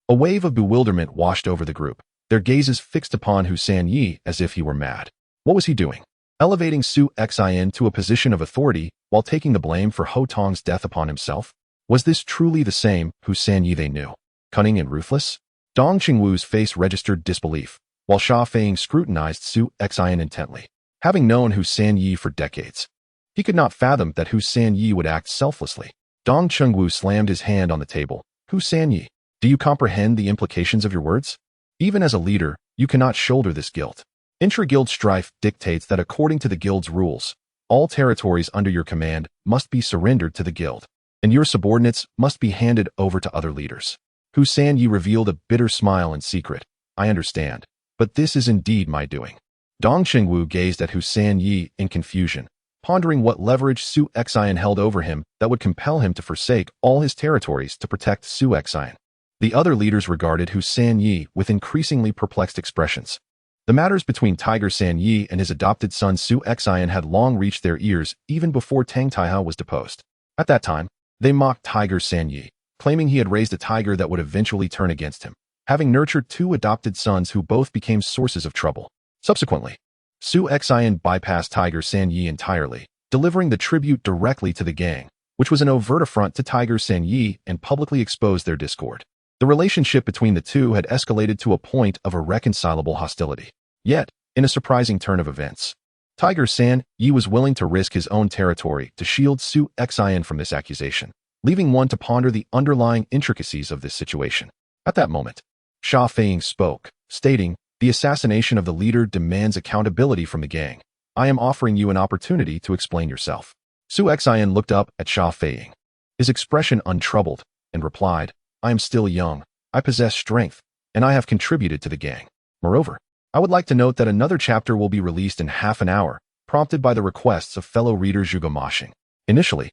A wave of bewilderment washed over the group, their gazes fixed upon Hu Sanyi as if he were mad. What was he doing? Elevating Su Xian to a position of authority while taking the blame for Ho Tong's death upon himself? Was this truly the same Hu Sanyi they knew? Cunning and ruthless? Dong Chengwu's face registered disbelief, while Sha Feiying scrutinized Su Xian intently. Having known Hu Sanyi for decades, he could not fathom that Hu Sanyi would act selflessly. Dong Chengwu slammed his hand on the table. Hu Sanyi, do you comprehend the implications of your words? Even as a leader, you cannot shoulder this guilt. Intra-guild strife dictates that according to the guild's rules, all territories under your command must be surrendered to the guild, and your subordinates must be handed over to other leaders. Hu Sanyi revealed a bitter smile in secret. I understand, but this is indeed my doing. Dong Chengwu gazed at Hu Sanyi in confusion, pondering what leverage Su Xian held over him that would compel him to forsake all his territories to protect Su Xian. The other leaders regarded Hu San Yi with increasingly perplexed expressions. The matters between Tiger San Yi and his adopted son Su Xian had long reached their ears even before Tang Taiha was deposed. At that time, they mocked Tiger San Yi, claiming he had raised a tiger that would eventually turn against him, having nurtured two adopted sons who both became sources of trouble. Subsequently, Su Xian bypassed Tiger San Yi entirely, delivering the tribute directly to the gang, which was an overt affront to Tiger San Yi and publicly exposed their discord. The relationship between the two had escalated to a point of irreconcilable hostility. Yet, in a surprising turn of events, Tiger San Yi was willing to risk his own territory to shield Su Xian from this accusation, leaving one to ponder the underlying intricacies of this situation. At that moment, Sha Feiying spoke, stating, "The assassination of the leader demands accountability from the gang. I am offering you an opportunity to explain yourself." Su Xian looked up at Sha Feiying, his expression untroubled, and replied, "I am still young, I possess strength, and I have contributed to the gang. Moreover, I would like to note that another chapter will be released in half an hour, prompted by the requests of fellow reader Zhuge Mashing." Initially,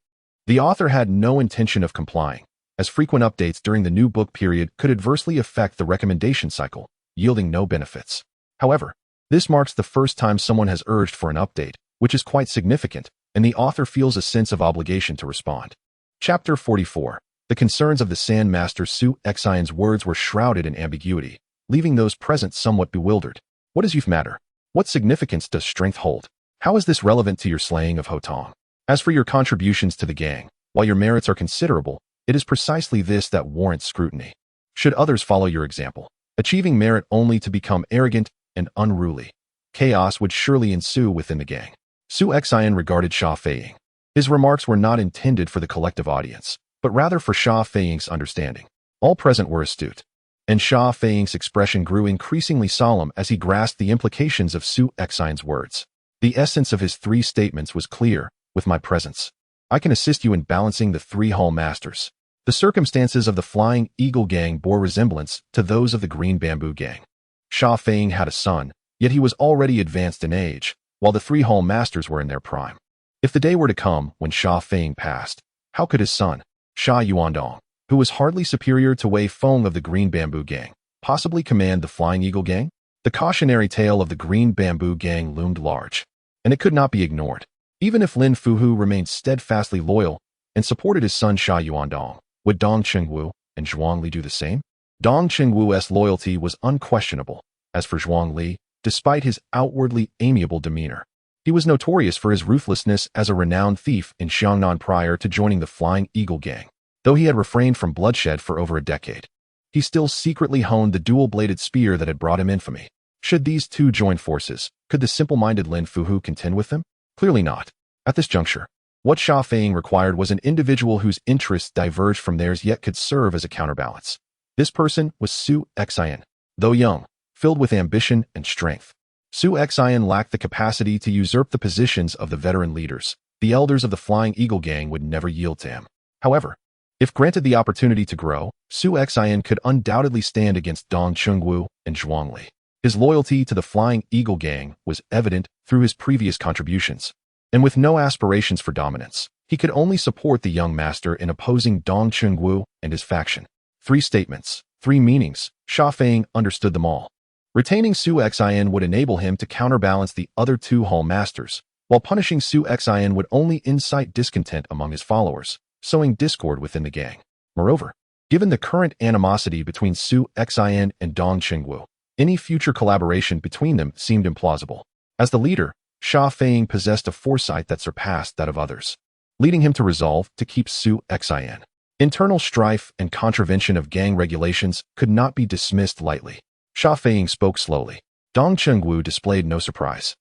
the author had no intention of complying, as frequent updates during the new book period could adversely affect the recommendation cycle, yielding no benefits. However, this marks the first time someone has urged for an update, which is quite significant, and the author feels a sense of obligation to respond. Chapter 44. The concerns of the Sand Master. Su Xian's words were shrouded in ambiguity, leaving those present somewhat bewildered. What does youth matter? What significance does strength hold? How is this relevant to your slaying of Ho Tong? As for your contributions to the gang, while your merits are considerable, it is precisely this that warrants scrutiny. Should others follow your example, achieving merit only to become arrogant and unruly, chaos would surely ensue within the gang. Su Xian regarded Sha Feiying. His remarks were not intended for the collective audience, but rather for Sha Feiying's understanding. All present were astute, and Sha Feiying's expression grew increasingly solemn as he grasped the implications of Su Xian's words. The essence of his three statements was clear: with my presence, I can assist you in balancing the three hall masters. The circumstances of the Flying Eagle gang bore resemblance to those of the Green Bamboo gang. Sha Feiying had a son, yet he was already advanced in age, while the three hall masters were in their prime. If the day were to come when Sha Feiying passed, how could his son, Sha Yuandong, who was hardly superior to Wei Feng of the Green Bamboo gang, possibly command the Flying Eagle gang? The cautionary tale of the Green Bamboo gang loomed large, and it could not be ignored. Even if Lin Fuhu remained steadfastly loyal and supported his son Sha Yuandong, would Dong Chengwu and Zhuang Li do the same? Dong Chengwu's loyalty was unquestionable. As for Zhuang Li, despite his outwardly amiable demeanor, he was notorious for his ruthlessness as a renowned thief in Xiangnan prior to joining the Flying Eagle gang. Though he had refrained from bloodshed for over a decade, he still secretly honed the dual-bladed spear that had brought him infamy. Should these two join forces, could the simple-minded Lin Fuhu contend with them? Clearly not. At this juncture, what Sha Feiying required was an individual whose interests diverged from theirs yet could serve as a counterbalance. This person was Su Xian. Though young, filled with ambition and strength, Su Xian lacked the capacity to usurp the positions of the veteran leaders. The elders of the Flying Eagle gang would never yield to him. However, if granted the opportunity to grow, Su Xian could undoubtedly stand against Dong Chengwu and Zhuang Li. His loyalty to the Flying Eagle gang was evident through his previous contributions, and with no aspirations for dominance, he could only support the young master in opposing Dong Chengwu and his faction. 3 statements, 3 meanings. Sha Feiying understood them all. Retaining Su Xian would enable him to counterbalance the other 2 hall masters, while punishing Su Xian would only incite discontent among his followers, sowing discord within the gang. Moreover, given the current animosity between Su Xian and Dong Chengwu, any future collaboration between them seemed implausible. As the leader, Sha Feiying possessed a foresight that surpassed that of others, leading him to resolve to keep Su Xian. Internal strife and contravention of gang regulations could not be dismissed lightly. Sha Feiying spoke slowly. Dong Chengwu displayed no surprise.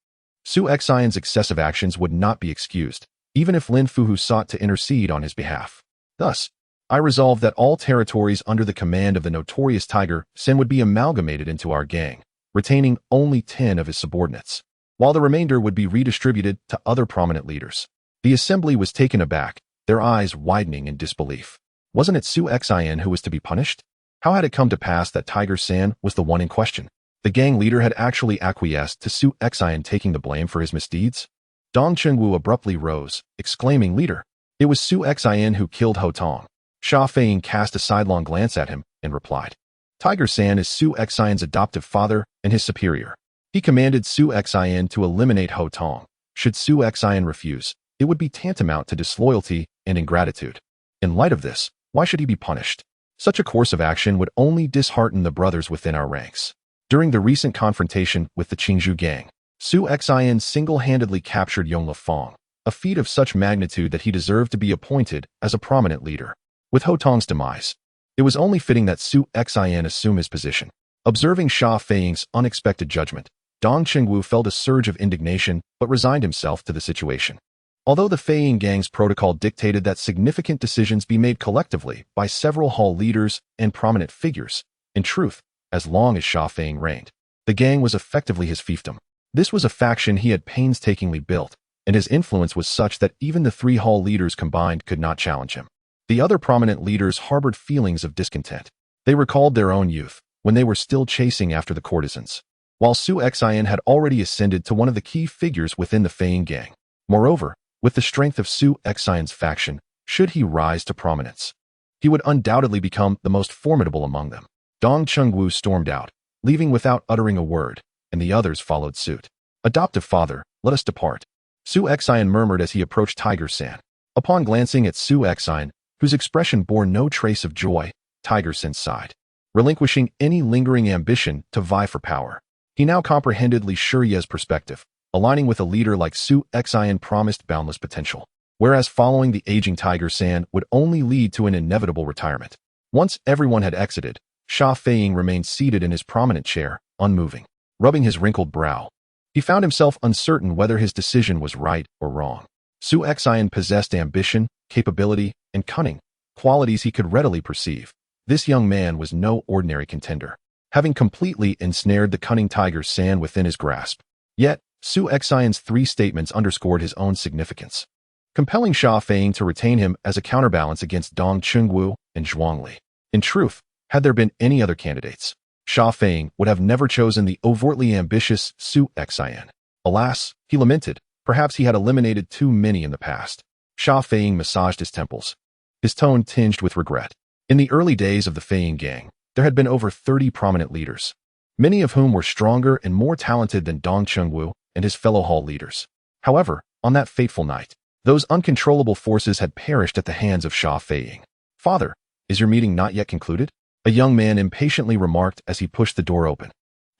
Su Xian's excessive actions would not be excused, even if Lin Fuhu sought to intercede on his behalf. Thus, I resolved that all territories under the command of the notorious Tiger Sen would be amalgamated into our gang, retaining only 10 of his subordinates, while the remainder would be redistributed to other prominent leaders. The assembly was taken aback, their eyes widening in disbelief. Wasn't it Su Xian who was to be punished? How had it come to pass that Tiger San was the one in question? The gang leader had actually acquiesced to Su Xian taking the blame for his misdeeds? Dong Chengwu abruptly rose, exclaiming, "Leader, it was Su Xian who killed Ho Tong." Sha Feiying cast a sidelong glance at him and replied, Tiger San is Su Xian's adoptive father and his superior. He commanded Su Xian to eliminate Ho Tong. Should Su Xian refuse, it would be tantamount to disloyalty and ingratitude. In light of this, why should he be punished? Such a course of action would only dishearten the brothers within our ranks. During the recent confrontation with the Jianghu gang, Su Xian single-handedly captured Yongle Fong, a feat of such magnitude that he deserved to be appointed as a prominent leader. With Ho Tong's demise, it was only fitting that Su Xian assume his position. Observing Sha Feiying's unexpected judgment, Dong Qingwu felt a surge of indignation but resigned himself to the situation. Although the Feiying gang's protocol dictated that significant decisions be made collectively by several hall leaders and prominent figures, in truth, as long as Sha Feiying reigned, the gang was effectively his fiefdom. This was a faction he had painstakingly built, and his influence was such that even the three hall leaders combined could not challenge him. The other prominent leaders harbored feelings of discontent. They recalled their own youth, when they were still chasing after the courtesans, while Su Xian had already ascended to one of the key figures within the Feiying gang. Moreover, with the strength of Su Xian's faction, should he rise to prominence, he would undoubtedly become the most formidable among them. Dong Qingwu stormed out, leaving without uttering a word, and the others followed suit. Adoptive father, let us depart, Su Xian murmured as he approached Tiger San. Upon glancing at Su Xian, whose expression bore no trace of joy, Tiger San sighed, relinquishing any lingering ambition to vie for power. He now comprehended Li Shurye's perspective. Aligning with a leader like Su Xian promised boundless potential, whereas following the aging Tiger San would only lead to an inevitable retirement. Once everyone had exited, Sha Feiying remained seated in his prominent chair, unmoving, rubbing his wrinkled brow. He found himself uncertain whether his decision was right or wrong. Su Xian possessed ambition, capability, and cunning, qualities he could readily perceive. This young man was no ordinary contender, having completely ensnared the cunning Tiger San within his grasp. Yet, Su Xian's three statements underscored his own significance, compelling Sha Feiying to retain him as a counterbalance against Dong Qingwu and Zhuang Li. In truth, had there been any other candidates, Sha Feiying would have never chosen the overtly ambitious Su Xian. Alas, he lamented, perhaps he had eliminated too many in the past. Sha Feiying massaged his temples, his tone tinged with regret. In the early days of the Feiying gang, there had been over 30 prominent leaders, many of whom were stronger and more talented than Dong Qingwu and his fellow hall leaders. However, on that fateful night, those uncontrollable forces had perished at the hands of Sha Feiying. Father, is your meeting not yet concluded? A young man impatiently remarked as he pushed the door open.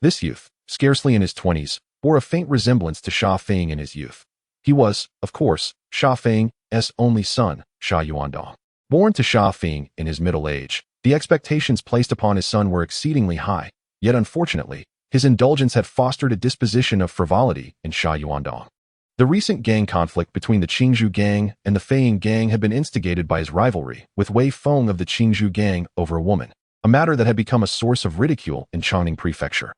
This youth, scarcely in his 20s, bore a faint resemblance to Sha Feiying in his youth. He was, of course, Sha Feiying's only son, Sha Yuandong. Born to Sha Feiying in his middle age, the expectations placed upon his son were exceedingly high, yet unfortunately, his indulgence had fostered a disposition of frivolity in Sha Yuandong. The recent gang conflict between the Jianghu gang and the Feiying gang had been instigated by his rivalry with Wei Feng of the Jianghu gang over a woman, a matter that had become a source of ridicule in Chongqing Prefecture.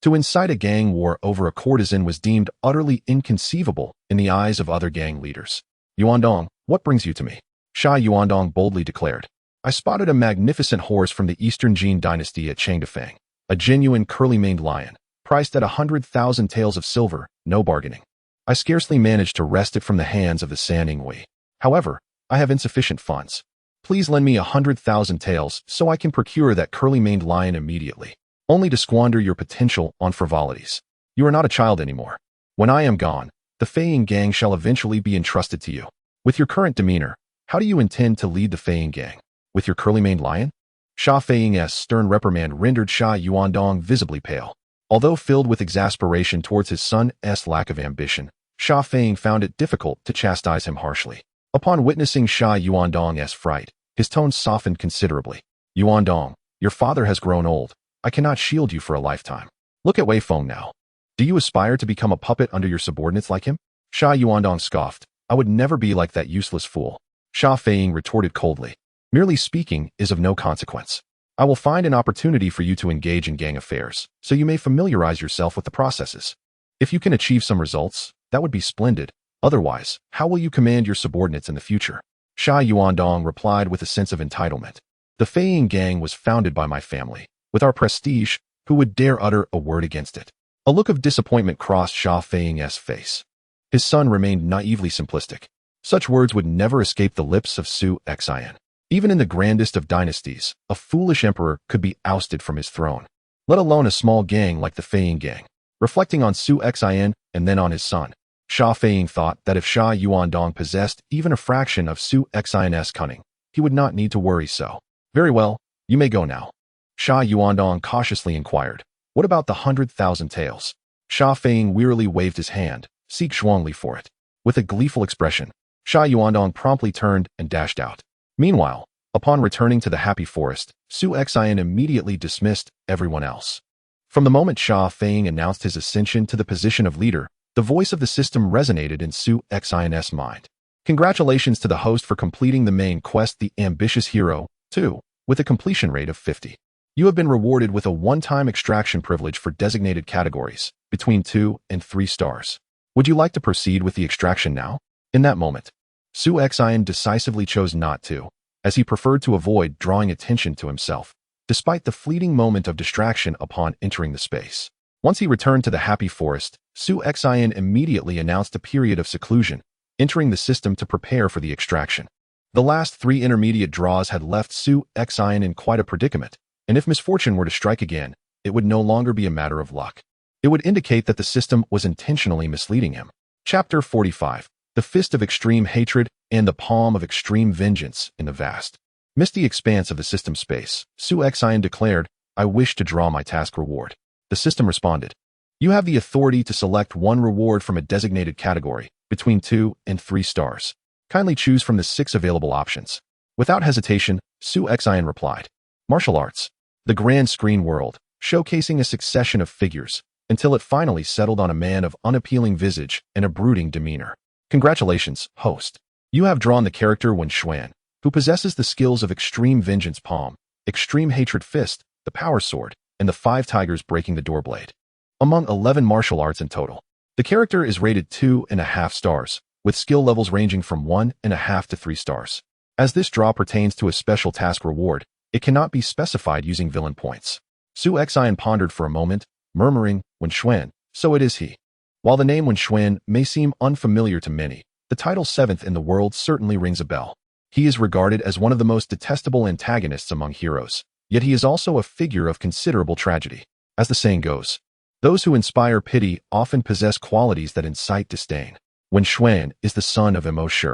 To incite a gang war over a courtesan was deemed utterly inconceivable in the eyes of other gang leaders. Yuandong, what brings you to me? Sha Yuandong boldly declared. I spotted a magnificent horse from the Eastern Jin dynasty at Changdefang, a genuine curly-maned lion, priced at 100,000 taels of silver, no bargaining. I scarcely managed to wrest it from the hands of the San Inghui. However, I have insufficient funds. Please lend me 100,000 taels so I can procure that curly-maned lion immediately, only to squander your potential on frivolities. You are not a child anymore. When I am gone, the Feiying gang shall eventually be entrusted to you. With your current demeanor, how do you intend to lead the Feiying gang? With your curly-maned lion? Sha Feiying's stern reprimand rendered Sha Yuandong visibly pale. Although filled with exasperation towards his son's lack of ambition, Sha Feiying found it difficult to chastise him harshly. Upon witnessing Sha Yuandong's fright, his tone softened considerably. Yuandong, your father has grown old. I cannot shield you for a lifetime. Look at Wei Feng now. Do you aspire to become a puppet under your subordinates like him? Sha Yuandong scoffed. I would never be like that useless fool. Sha Feiying retorted coldly. Merely speaking is of no consequence. I will find an opportunity for you to engage in gang affairs, so you may familiarize yourself with the processes. If you can achieve some results, that would be splendid. Otherwise, how will you command your subordinates in the future? Sha Yuandong replied with a sense of entitlement. The Feiying gang was founded by my family. With our prestige, who would dare utter a word against it? A look of disappointment crossed Sha Feiying's face. His son remained naively simplistic. Such words would never escape the lips of Su Xian. Even in the grandest of dynasties, a foolish emperor could be ousted from his throne, let alone a small gang like the Feiying gang. Reflecting on Su Xian and then on his son, Sha Feiying thought that if Sha Yuandong possessed even a fraction of Su Xian's cunning, he would not need to worry so. Very well, you may go now. Sha Yuandong cautiously inquired, what about the 100,000 taels? Sha Feiying wearily waved his hand, seek Zhuangli for it. With a gleeful expression, Sha Yuandong promptly turned and dashed out. Meanwhile, upon returning to the happy forest, Su Xian immediately dismissed everyone else. From the moment Sha Feiying announced his ascension to the position of leader, the voice of the system resonated in Su Xian's mind. Congratulations to the host for completing the main quest, The Ambitious Hero, 2, with a completion rate of 50. You have been rewarded with a one-time extraction privilege for designated categories, between 2 and 3 stars. Would you like to proceed with the extraction now? In that moment, Su Xian decisively chose not to, as he preferred to avoid drawing attention to himself, despite the fleeting moment of distraction upon entering the space. Once he returned to the happy forest, Su Xian immediately announced a period of seclusion, entering the system to prepare for the extraction. The last 3 intermediate draws had left Su Xian in quite a predicament, and if misfortune were to strike again, it would no longer be a matter of luck. It would indicate that the system was intentionally misleading him. Chapter 45. The Fist of Extreme Hatred and the Palm of Extreme Vengeance. In the vast, misty expanse of the system space, Su Xian declared, I wish to draw my task reward. The system responded, you have the authority to select one reward from a designated category, between 2 and 3 stars. Kindly choose from the 6 available options. Without hesitation, Su Xian replied, Martial Arts. The grand screen world, showcasing a succession of figures, until it finally settled on a man of unappealing visage and a brooding demeanor. Congratulations, host. You have drawn the character Wen Xuan, who possesses the skills of Extreme Vengeance Palm, Extreme Hatred Fist, the Power Sword, and the 5 Tigers Breaking the Door Blade. Among 11 martial arts in total, the character is rated 2.5 stars, with skill levels ranging from 1.5 to 3 stars. As this draw pertains to a special task reward, it cannot be specified using villain points. Su Xian pondered for a moment, murmuring, Wen Xuan, so it is he. While the name Wen Xuan may seem unfamiliar to many, the title 7th in the world certainly rings a bell. He is regarded as one of the most detestable antagonists among heroes, yet he is also a figure of considerable tragedy. As the saying goes, those who inspire pity often possess qualities that incite disdain. Wen Xuan is the son of Mo Shi,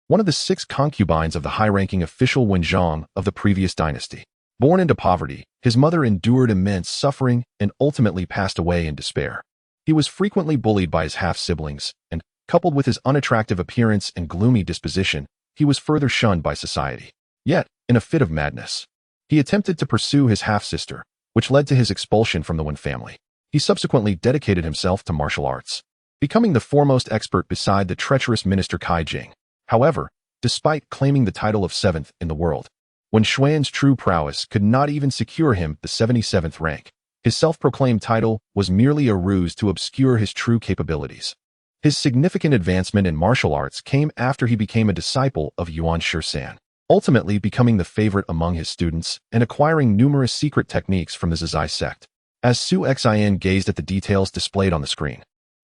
one of the 6 concubines of the high-ranking official Wen Zhang of the previous dynasty. Born into poverty, his mother endured immense suffering and ultimately passed away in despair. He was frequently bullied by his half-siblings, and, coupled with his unattractive appearance and gloomy disposition, he was further shunned by society. Yet, in a fit of madness, he attempted to pursue his half-sister, which led to his expulsion from the Wen family. He subsequently dedicated himself to martial arts, becoming the foremost expert beside the treacherous minister Kai Jing. However, despite claiming the title of 7th in the world, Wen Xuan's true prowess could not even secure him the 77th rank. His self-proclaimed title was merely a ruse to obscure his true capabilities. His significant advancement in martial arts came after he became a disciple of Yuan Shisan, ultimately becoming the favorite among his students and acquiring numerous secret techniques from the Zizai sect. As Su Xian gazed at the details displayed on the screen,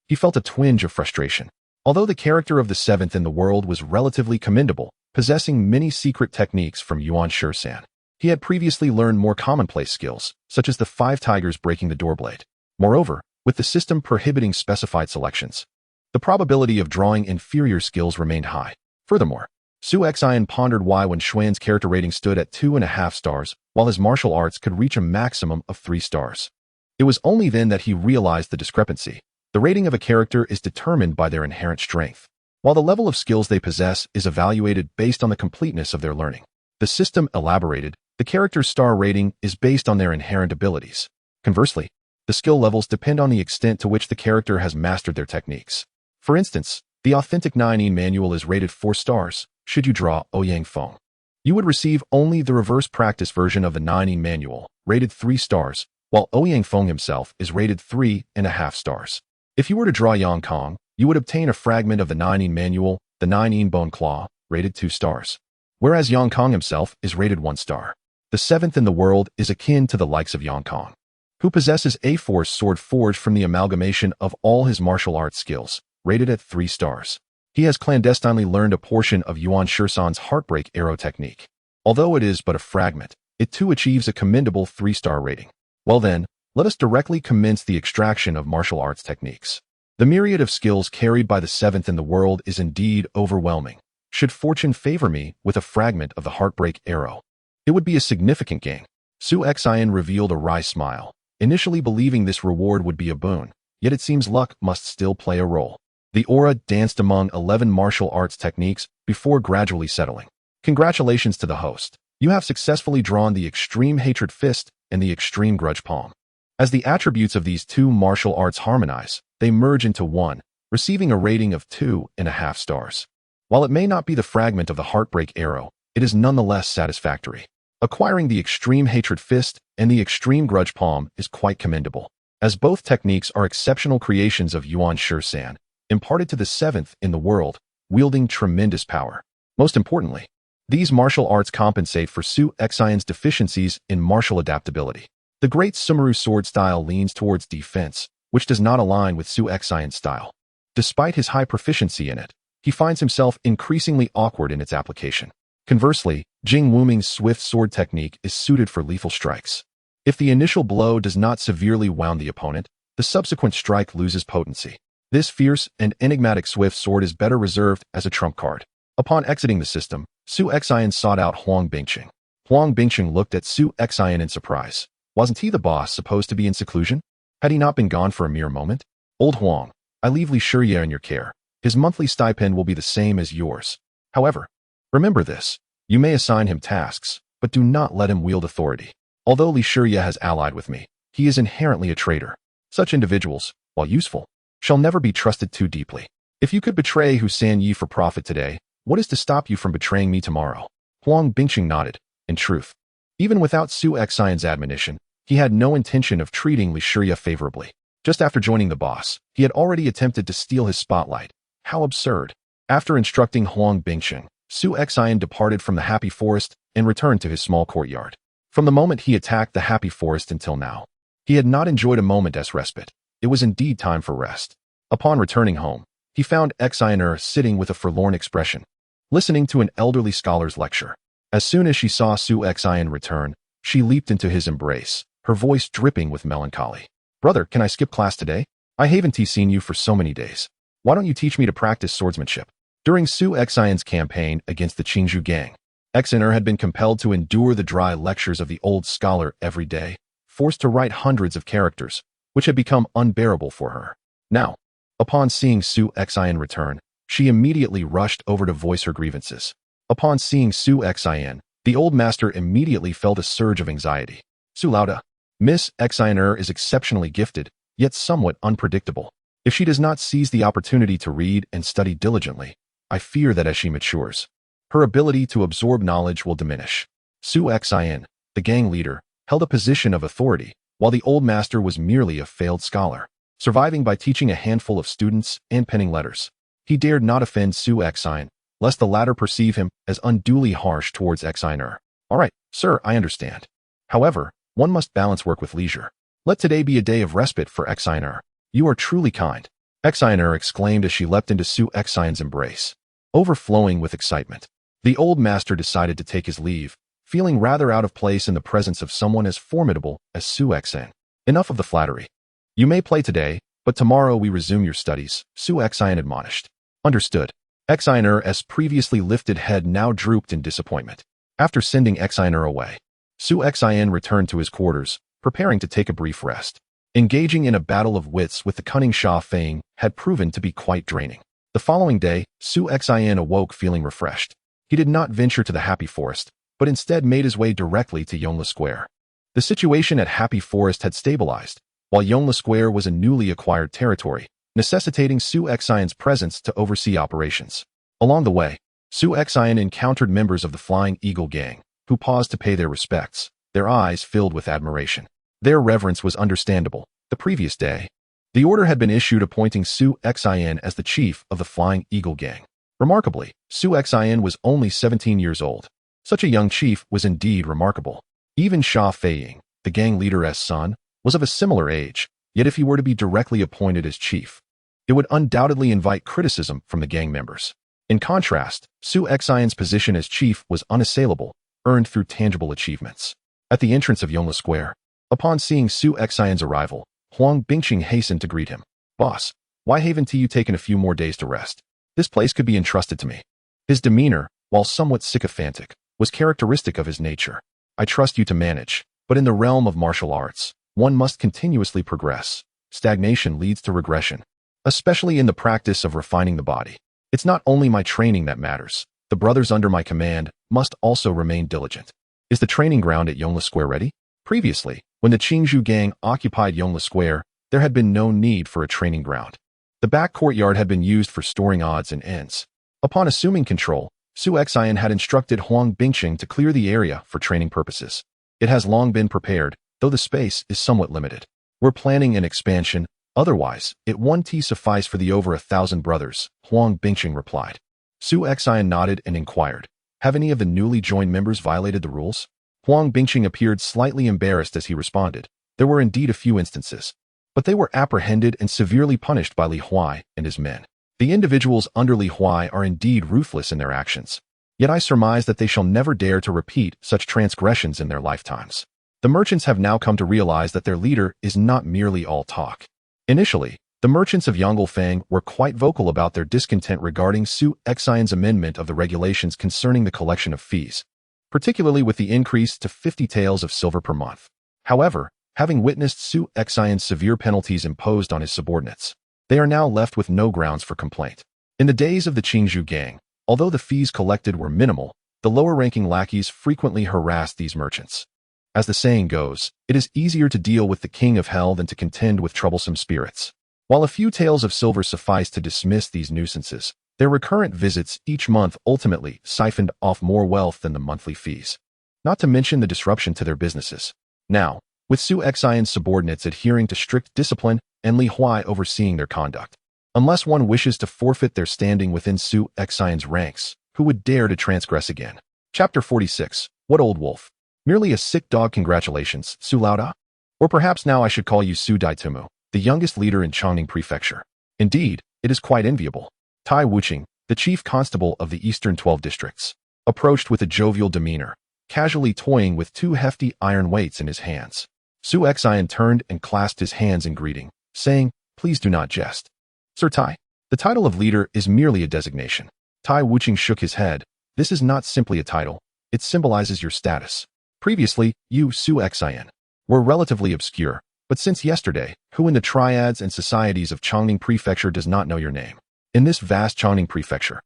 he felt a twinge of frustration. Although the character of the 7th in the world was relatively commendable, possessing many secret techniques from Yuan Shisan, he had previously learned more commonplace skills, such as the 5 Tigers Breaking the Door Blade. Moreover, with the system prohibiting specified selections, the probability of drawing inferior skills remained high. Furthermore, Su Xian pondered why Wen Xuan's character rating stood at 2.5 stars, while his martial arts could reach a maximum of 3 stars. It was only then that he realized the discrepancy. The rating of a character is determined by their inherent strength, while the level of skills they possess is evaluated based on the completeness of their learning. The system elaborated, the character's star rating is based on their inherent abilities. Conversely, the skill levels depend on the extent to which the character has mastered their techniques. For instance, the authentic Nine Yin Manual is rated 4 stars. Should you draw Ouyang Feng, you would receive only the reverse practice version of the Nine Yin Manual, rated 3 stars, while Ouyang Feng himself is rated 3.5 stars. If you were to draw Yang Kong, you would obtain a fragment of the Nine Yin Manual, the Nine Yin Bone Claw, rated 2 stars, whereas Yang Kong himself is rated 1 star. The 7th in the world is akin to the likes of Yang Kong, who possesses a force sword forged from the amalgamation of all his martial arts skills, rated at 3 stars. He has clandestinely learned a portion of Yuan Shisan's Heartbreak Arrow technique. Although it is but a fragment, it too achieves a commendable 3-star rating. Well then, let us directly commence the extraction of martial arts techniques. The myriad of skills carried by the 7th in the world is indeed overwhelming. Should fortune favor me with a fragment of the heartbreak arrow, it would be a significant gain. Su Xian revealed a wry smile, initially believing this reward would be a boon, yet it seems luck must still play a role. The aura danced among 11 martial arts techniques before gradually settling. Congratulations to the host. You have successfully drawn the extreme hatred fist and the extreme grudge palm. As the attributes of these two martial arts harmonize, they merge into one, receiving a rating of 2.5 stars. While it may not be the fragment of the heartbreak arrow, it is nonetheless satisfactory. Acquiring the extreme hatred fist and the extreme grudge palm is quite commendable, as both techniques are exceptional creations of Yuan Shisan, imparted to the 7th in the world, wielding tremendous power. Most importantly, these martial arts compensate for Su Xian's deficiencies in martial adaptability. The great Sumeru sword style leans towards defense, which does not align with Su Xian's style. Despite his high proficiency in it, he finds himself increasingly awkward in its application. Conversely, Jing Wuming's swift sword technique is suited for lethal strikes. If the initial blow does not severely wound the opponent, the subsequent strike loses potency. This fierce and enigmatic swift sword is better reserved as a trump card. Upon exiting the system, Su Xian sought out Huang Bingqing. Huang Bingqing looked at Su Xian in surprise. Wasn't he the boss supposed to be in seclusion? Had he not been gone for a mere moment? Old Huang, I leave Li Shiye in your care. His monthly stipend will be the same as yours. However, remember this. You may assign him tasks, but do not let him wield authority. Although Li Shiye has allied with me, he is inherently a traitor. Such individuals, while useful, shall never be trusted too deeply. If you could betray Hussein Yi for profit today, what is to stop you from betraying me tomorrow? Huang Bingqing nodded. In truth, even without Su Xian's admonition, he had no intention of treating Li Shiye favorably. Just after joining the boss, he had already attempted to steal his spotlight. How absurd. After instructing Huang Bingqing, Su Xian departed from the Happy Forest and returned to his small courtyard. From the moment he attacked the Happy Forest until now, he had not enjoyed a moment as respite. It was indeed time for rest. Upon returning home, he found Xianer sitting with a forlorn expression, listening to an elderly scholar's lecture. As soon as she saw Su Xian return, she leaped into his embrace, her voice dripping with melancholy. Brother, can I skip class today? I haven't seen you for so many days. Why don't you teach me to practice swordsmanship? During Su Xian's campaign against the Qingzhou gang, Xianer had been compelled to endure the dry lectures of the old scholar every day, forced to write hundreds of characters, which had become unbearable for her. Now, upon seeing Su Xian return, she immediately rushed over to voice her grievances. Upon seeing Su Xian, the old master immediately felt a surge of anxiety. Su Lauda, Miss Xianer is exceptionally gifted, yet somewhat unpredictable. If she does not seize the opportunity to read and study diligently, I fear that as she matures, her ability to absorb knowledge will diminish. Su Xian, the gang leader, held a position of authority, while the old master was merely a failed scholar, surviving by teaching a handful of students and penning letters. He dared not offend Su Xian, lest the latter perceive him as unduly harsh towards Xianer. All right, sir, I understand. However, one must balance work with leisure. Let today be a day of respite for Xianer. You are truly kind, Xianer exclaimed as she leapt into Su Xian's embrace, overflowing with excitement. The old master decided to take his leave, feeling rather out of place in the presence of someone as formidable as Su Xian. Enough of the flattery. You may play today, but tomorrow we resume your studies, Su Xian admonished. Understood. Xianer's previously lifted head now drooped in disappointment. After sending Xianer away, Su Xian returned to his quarters, preparing to take a brief rest. Engaging in a battle of wits with the cunning Sha Feng had proven to be quite draining. The following day, Su Xian awoke feeling refreshed. He did not venture to the Happy Forest, but instead made his way directly to Yongle Square. The situation at Happy Forest had stabilized, while Yongle Square was a newly acquired territory, necessitating Su Xian's presence to oversee operations. Along the way, Su Xian encountered members of the Flying Eagle gang, who paused to pay their respects, their eyes filled with admiration. Their reverence was understandable. The previous day, the order had been issued appointing Su Xian as the chief of the Flying Eagle gang. Remarkably, Su Xian was only 17 years old. Such a young chief was indeed remarkable. Even Sha Feiying, the gang leader's son, was of a similar age, yet if he were to be directly appointed as chief, it would undoubtedly invite criticism from the gang members. In contrast, Su Xian's position as chief was unassailable, earned through tangible achievements. At the entrance of Yongle Square, upon seeing Su Xian's arrival, Huang Bingqing hastened to greet him. "Boss, why haven't you taken a few more days to rest? This place could be entrusted to me." His demeanor, while somewhat sycophantic, was characteristic of his nature. "I trust you to manage, but in the realm of martial arts, one must continuously progress. Stagnation leads to regression, especially in the practice of refining the body. It's not only my training that matters. The brothers under my command must also remain diligent." Is the training ground at Yongle Square ready? Previously, when the Jianghu gang occupied Yongle Square, there had been no need for a training ground. The back courtyard had been used for storing odds and ends. Upon assuming control, Su Xian had instructed Huang Bingqing to clear the area for training purposes. "It has long been prepared, though the space is somewhat limited. We're planning an expansion, otherwise, it won't suffice for the over 1,000 brothers," Huang Bingqing replied. Su Xian nodded and inquired, "Have any of the newly joined members violated the rules?" Huang Bingqing appeared slightly embarrassed as he responded. There were indeed a few instances, but they were apprehended and severely punished by Li Huai and his men. The individuals under Li Huai are indeed ruthless in their actions. Yet I surmise that they shall never dare to repeat such transgressions in their lifetimes. The merchants have now come to realize that their leader is not merely all talk. Initially, the merchants of Yonglefang were quite vocal about their discontent regarding Su Xian's amendment of the regulations concerning the collection of fees, particularly with the increase to 50 taels of silver per month. However, having witnessed Su Xian's severe penalties imposed on his subordinates, they are now left with no grounds for complaint. In the days of the Jianghu gang, although the fees collected were minimal, the lower-ranking lackeys frequently harassed these merchants. As the saying goes, it is easier to deal with the king of hell than to contend with troublesome spirits. While a few taels of silver sufficed to dismiss these nuisances, their recurrent visits each month ultimately siphoned off more wealth than the monthly fees, not to mention the disruption to their businesses. Now, with Su Xian's subordinates adhering to strict discipline and Li Huai overseeing their conduct, unless one wishes to forfeit their standing within Su Xian's ranks, who would dare to transgress again? Chapter 46. What old wolf? Merely a sick dog. Congratulations, Su Laoda? Or perhaps now I should call you Su Daitumu, the youngest leader in Chongning Prefecture. Indeed, it is quite enviable. Tai Wuqing, the chief constable of the eastern 12 districts, approached with a jovial demeanor, casually toying with 2 hefty iron weights in his hands. Su Xian turned and clasped his hands in greeting, saying, "Please do not jest. Sir Tai, the title of leader is merely a designation." Tai Wuqing shook his head. "This is not simply a title. It symbolizes your status. Previously, you, Su Xian, were relatively obscure, but since yesterday, who in the triads and societies of Chongning Prefecture does not know your name? In this vast Chongning Prefecture,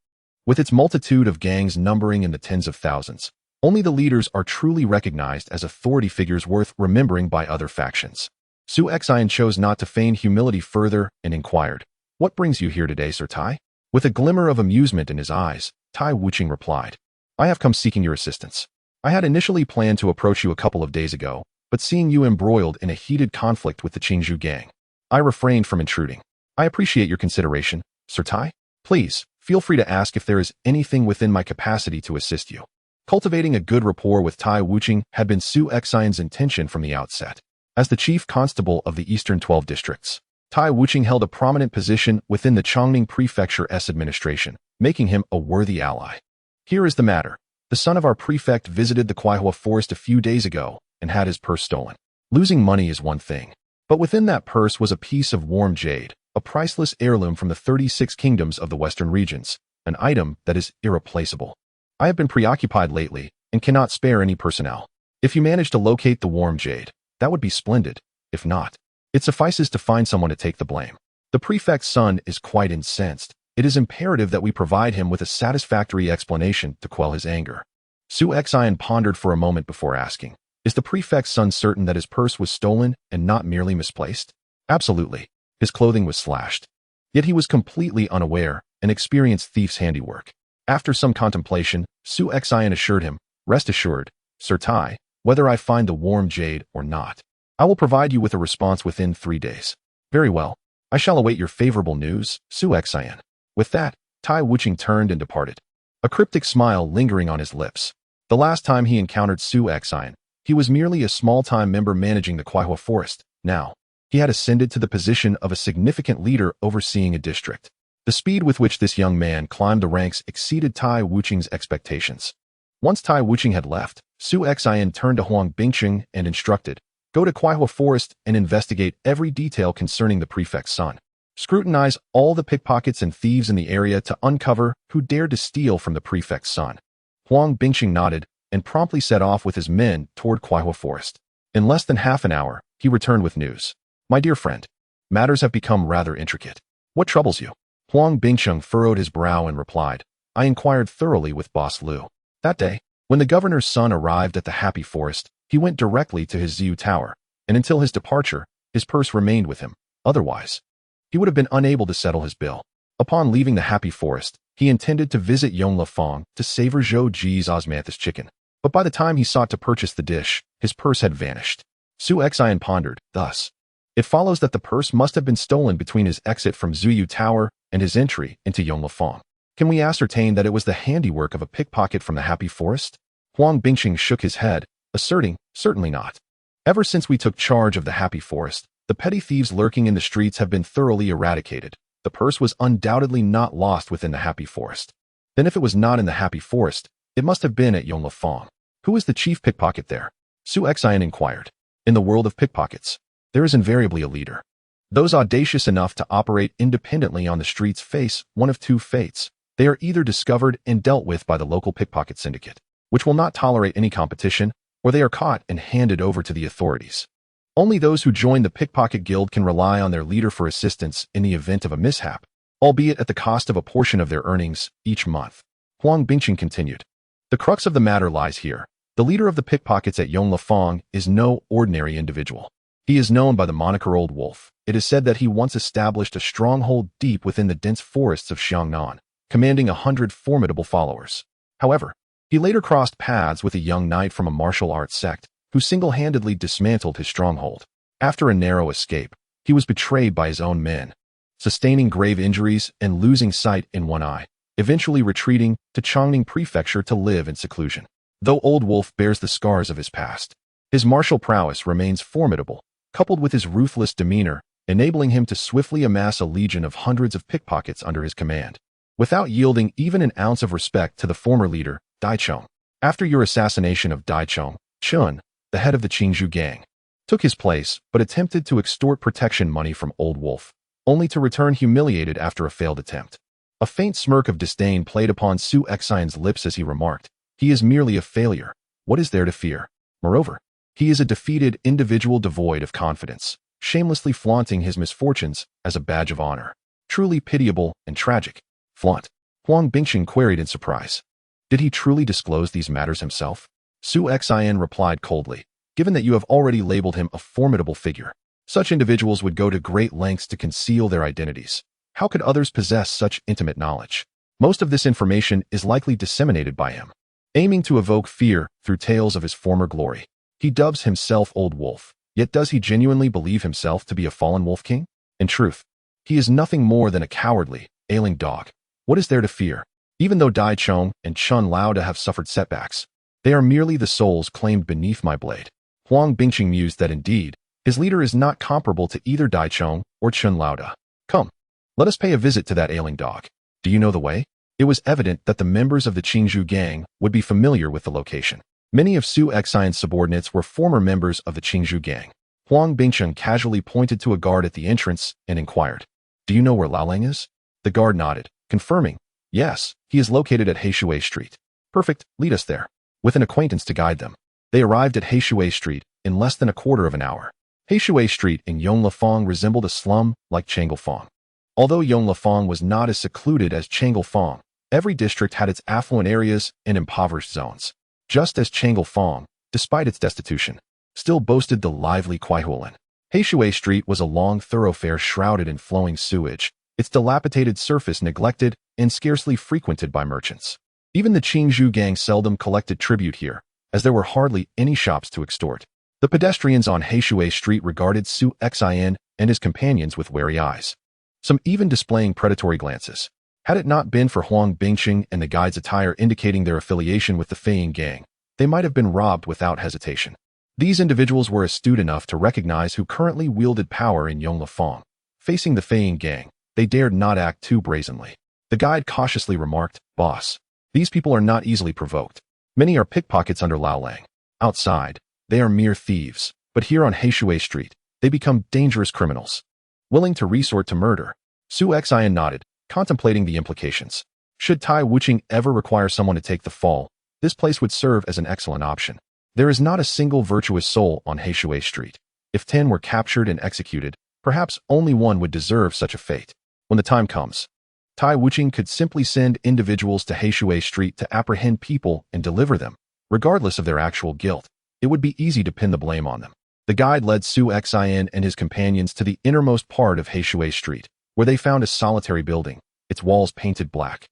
with its multitude of gangs numbering in the tens of thousands, only the leaders are truly recognized as authority figures worth remembering by other factions." Su Xian chose not to feign humility further and inquired, "What brings you here today, Sir Tai?" With a glimmer of amusement in his eyes, Tai Wuqing replied, "I have come seeking your assistance. I had initially planned to approach you a couple of days ago, but seeing you embroiled in a heated conflict with the Jianghu gang, I refrained from intruding. I appreciate your consideration, Sir Tai. Please, feel free to ask if there is anything within my capacity to assist you." Cultivating a good rapport with Tai Wuqing had been Su Xian's intention from the outset. As the chief constable of the eastern 12 districts, Tai Wuqing held a prominent position within the Chongning Prefecture's administration, making him a worthy ally. "Here is the matter. The son of our prefect visited the Kuaihua forest a few days ago and had his purse stolen. Losing money is one thing, but within that purse was a piece of warm jade, a priceless heirloom from the 36 kingdoms of the western regions, an item that is irreplaceable. I have been preoccupied lately and cannot spare any personnel. If you manage to locate the warm jade, that would be splendid. If not, it suffices to find someone to take the blame. The prefect's son is quite incensed. It is imperative that we provide him with a satisfactory explanation to quell his anger." Su Xian pondered for a moment before asking, "Is the prefect's son certain that his purse was stolen and not merely misplaced?" "Absolutely. His clothing was slashed. Yet he was completely unaware, an experienced thief's handiwork." After some contemplation, Su Xian assured him, "Rest assured, Sir Tai, whether I find the warm jade or not, I will provide you with a response within 3 days." "Very well. I shall await your favorable news, Su Xian." With that, Tai Wuqing turned and departed, a cryptic smile lingering on his lips. The last time he encountered Su Xian, he was merely a small-time member managing the Kuaihua forest. Now, he had ascended to the position of a significant leader overseeing a district. The speed with which this young man climbed the ranks exceeded Tai Wuqing's expectations. Once Tai Wuching had left, Su Xian turned to Huang Bingqing and instructed, "Go to Kuaihua Forest and investigate every detail concerning the prefect's son. Scrutinize all the pickpockets and thieves in the area to uncover who dared to steal from the prefect's son." Huang Bingqing nodded and promptly set off with his men toward Kuaihua Forest. In less than half an hour, he returned with news. "My dear friend, matters have become rather intricate. What troubles you?" Huang Bingqing furrowed his brow and replied, "I inquired thoroughly with Boss Liu. That day, when the governor's son arrived at the Happy Forest, he went directly to his Ziyu Tower, and until his departure, his purse remained with him. Otherwise, he would have been unable to settle his bill. Upon leaving the Happy Forest, he intended to visit Yonglifeng to savor Zhou Ji's osmanthus chicken. But by the time he sought to purchase the dish, his purse had vanished." Su Xian pondered, "Thus, it follows that the purse must have been stolen between his exit from Ziyu Tower and his entry into Yonglifeng. Can we ascertain that it was the handiwork of a pickpocket from the Happy Forest?" Huang Bingqing shook his head, asserting, "Certainly not. Ever since we took charge of the Happy Forest, the petty thieves lurking in the streets have been thoroughly eradicated. The purse was undoubtedly not lost within the Happy Forest. Then if it was not in the Happy Forest, it must have been at Yonglifeng. Who is the chief pickpocket there?" Su Xian inquired. "In the world of pickpockets, there is invariably a leader. Those audacious enough to operate independently on the streets face one of two fates. They are either discovered and dealt with by the local pickpocket syndicate, which will not tolerate any competition, or they are caught and handed over to the authorities. Only those who join the pickpocket guild can rely on their leader for assistance in the event of a mishap, albeit at the cost of a portion of their earnings each month." Huang Bingqing continued, "The crux of the matter lies here. The leader of the pickpockets at Yonglifeng is no ordinary individual. He is known by the moniker Old Wolf. It is said that he once established a stronghold deep within the dense forests of Xiangnan, commanding 100 formidable followers. However, he later crossed paths with a young knight from a martial arts sect, who single-handedly dismantled his stronghold. After a narrow escape, he was betrayed by his own men, sustaining grave injuries and losing sight in one eye, eventually retreating to Chongning Prefecture to live in seclusion. Though Old Wolf bears the scars of his past, his martial prowess remains formidable, coupled with his ruthless demeanor, enabling him to swiftly amass a legion of hundreds of pickpockets under his command, without yielding even an ounce of respect to the former leader, Dai Chong. After your assassination of Dai Chong, Chun, the head of the Jianghu gang, took his place but attempted to extort protection money from Old Wolf, only to return humiliated after a failed attempt. A faint smirk of disdain played upon Su Xian's lips as he remarked, "He is merely a failure. What is there to fear? Moreover, he is a defeated individual devoid of confidence, shamelessly flaunting his misfortunes as a badge of honor. Truly pitiable and tragic." "Flaunt?" Huang Bingqing queried in surprise. "Did he truly disclose these matters himself?" Su Xian replied coldly, "Given that you have already labeled him a formidable figure, such individuals would go to great lengths to conceal their identities. How could others possess such intimate knowledge? Most of this information is likely disseminated by him, aiming to evoke fear through tales of his former glory. He dubs himself Old Wolf, yet does he genuinely believe himself to be a fallen wolf king? In truth, he is nothing more than a cowardly, ailing dog. What is there to fear? Even though Dai Chong and Chun Lauda have suffered setbacks, they are merely the souls claimed beneath my blade." Huang Bingqing mused that indeed, his leader is not comparable to either Dai Chong or Chun Lauda. "Come, let us pay a visit to that ailing dog. Do you know the way?" It was evident that the members of the Jianghu gang would be familiar with the location. Many of Su Xian's subordinates were former members of the Jianghu gang. Huang Bingqing casually pointed to a guard at the entrance and inquired, "Do you know where Laolang is?" The guard nodded, confirming, "Yes, he is located at Heishui Street." "Perfect, lead us there." With an acquaintance to guide them, they arrived at Heishui Street in less than a quarter of an hour. Heishui Street in Yonglifeng resembled a slum like Changlifeng. Although Yonglifeng was not as secluded as Changlifeng, every district had its affluent areas and impoverished zones. Just as Changlifeng, despite its destitution, still boasted the lively Kuaihulan. Heishui Street was a long thoroughfare shrouded in flowing sewage, its dilapidated surface neglected and scarcely frequented by merchants. Even the Jianghu gang seldom collected tribute here, as there were hardly any shops to extort. The pedestrians on Heishui Street regarded Su Xian and his companions with wary eyes, some even displaying predatory glances. Had it not been for Huang Bingqing and the guide's attire indicating their affiliation with the Feiying gang, they might have been robbed without hesitation. These individuals were astute enough to recognize who currently wielded power in Yonglifeng. Facing the Feiying gang, they dared not act too brazenly. The guide cautiously remarked, "Boss, these people are not easily provoked. Many are pickpockets under Lao Lang. Outside, they are mere thieves, but here on Heishui Street, they become dangerous criminals, willing to resort to murder. Su Xian nodded, contemplating the implications. Should Tai Wuching ever require someone to take the fall, this place would serve as an excellent option. There is not a single virtuous soul on Heishui Street. If 10 were captured and executed, perhaps only one would deserve such a fate. When the time comes, Tai Wuching could simply send individuals to Heishui Street to apprehend people and deliver them, regardless of their actual guilt. It would be easy to pin the blame on them. The guide led Su Xian and his companions to the innermost part of Heishui Street, where they found a solitary building, its walls painted black,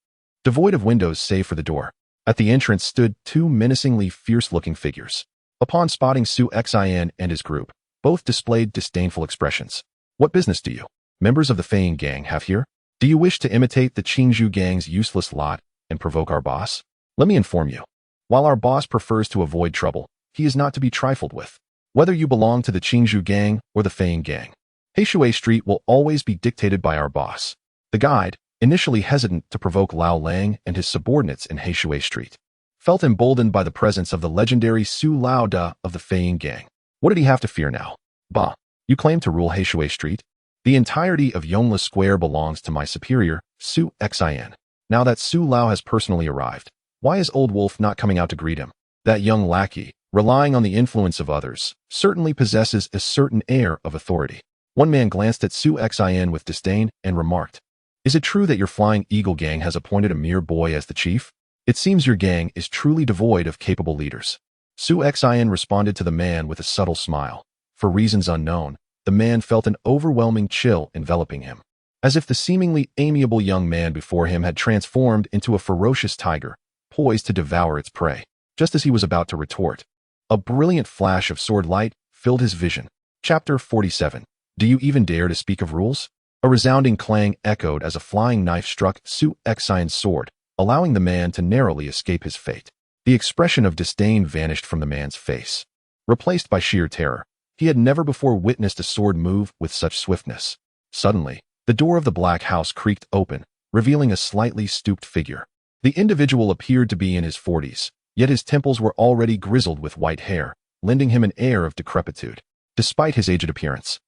devoid of windows save for the door. At the entrance stood two menacingly fierce-looking figures. Upon spotting Su Xian and his group, both displayed disdainful expressions. What business do you, members of the Feiyin gang, have here? Do you wish to imitate the Jianghu gang's useless lot and provoke our boss? Let me inform you. While our boss prefers to avoid trouble, he is not to be trifled with. Whether you belong to the Jianghu gang or the Feiyin gang, Heishui Street will always be dictated by our boss. The guide, initially hesitant to provoke Lao Lang and his subordinates in Heishui Street, felt emboldened by the presence of the legendary Su Lao Da of the Feiyin gang. What did he have to fear now? Bah, you claim to rule Heishui Street? The entirety of Yongla Square belongs to my superior, Su Xian. Now that Su Lao has personally arrived, why is Old Wolf not coming out to greet him? That young lackey, relying on the influence of others, certainly possesses a certain air of authority. One man glanced at Su Xian with disdain and remarked, "Is it true that your Flying Eagle gang has appointed a mere boy as the chief? It seems your gang is truly devoid of capable leaders." Su Xian responded to the man with a subtle smile. For reasons unknown, the man felt an overwhelming chill enveloping him, as if the seemingly amiable young man before him had transformed into a ferocious tiger, poised to devour its prey. Just as he was about to retort, a brilliant flash of sword light filled his vision. Chapter 47. Do you even dare to speak of rules? A resounding clang echoed as a flying knife struck Su Xian's sword, allowing the man to narrowly escape his fate. The expression of disdain vanished from the man's face, replaced by sheer terror. He had never before witnessed a sword move with such swiftness. Suddenly, the door of the black house creaked open, revealing a slightly stooped figure. The individual appeared to be in his 40s, yet his temples were already grizzled with white hair, lending him an air of decrepitude. Despite his aged appearance,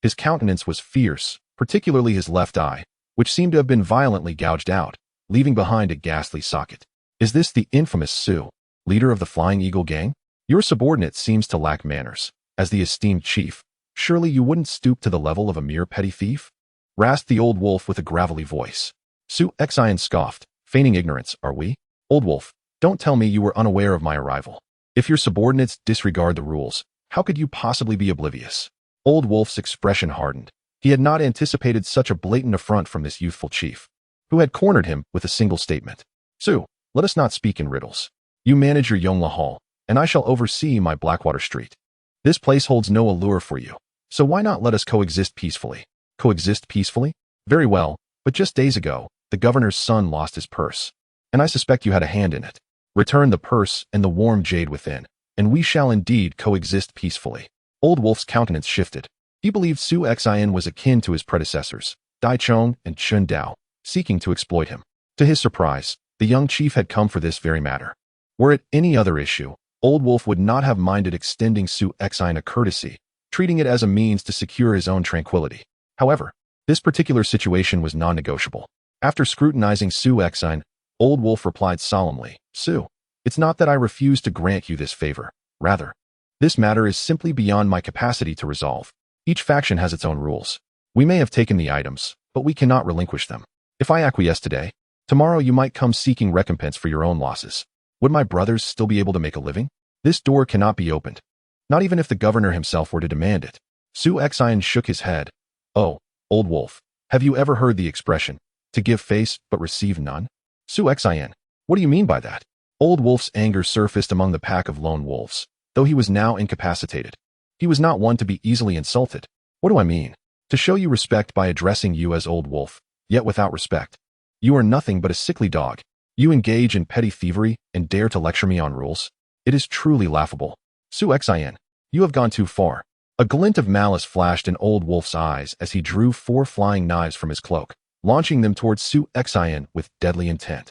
his countenance was fierce, particularly his left eye, which seemed to have been violently gouged out, leaving behind a ghastly socket. Is this the infamous Su, leader of the Flying Eagle gang? Your subordinate seems to lack manners. As the esteemed chief, surely you wouldn't stoop to the level of a mere petty thief? Rasped the old wolf with a gravelly voice. Su Xian scoffed, feigning ignorance, are we? Old wolf, don't tell me you were unaware of my arrival. If your subordinates disregard the rules, how could you possibly be oblivious? Old wolf's expression hardened. He had not anticipated such a blatant affront from this youthful chief, who had cornered him with a single statement. Su, let us not speak in riddles. You manage your Yongla Hall, and I shall oversee my Blackwater Street. This place holds no allure for you, so why not let us coexist peacefully? Coexist peacefully? Very well, but just days ago, the governor's son lost his purse, and I suspect you had a hand in it. Return the purse and the warm jade within, and we shall indeed coexist peacefully. Old Wolf's countenance shifted. He believed Su Xian was akin to his predecessors, Dai Chong and Chun Dao, seeking to exploit him. To his surprise, the young chief had come for this very matter. Were it any other issue, Old Wolf would not have minded extending Su Xian a courtesy, treating it as a means to secure his own tranquility. However, this particular situation was non-negotiable. After scrutinizing Su Xian, Old Wolf replied solemnly, Su, it's not that I refuse to grant you this favor. Rather, this matter is simply beyond my capacity to resolve. Each faction has its own rules. We may have taken the items, but we cannot relinquish them. If I acquiesce today, tomorrow you might come seeking recompense for your own losses. Would my brothers still be able to make a living? This door cannot be opened, not even if the governor himself were to demand it. Su Xian shook his head. Oh, Old Wolf, have you ever heard the expression, to give face but receive none? Su Xian, what do you mean by that? Old Wolf's anger surfaced among the pack of lone wolves, though he was now incapacitated. He was not one to be easily insulted. What do I mean? To show you respect by addressing you as Old Wolf, yet without respect. You are nothing but a sickly dog. You engage in petty thievery and dare to lecture me on rules? It is truly laughable. Su Xian, you have gone too far. A glint of malice flashed in Old Wolf's eyes as he drew 4 flying knives from his cloak, launching them towards Su Xian with deadly intent.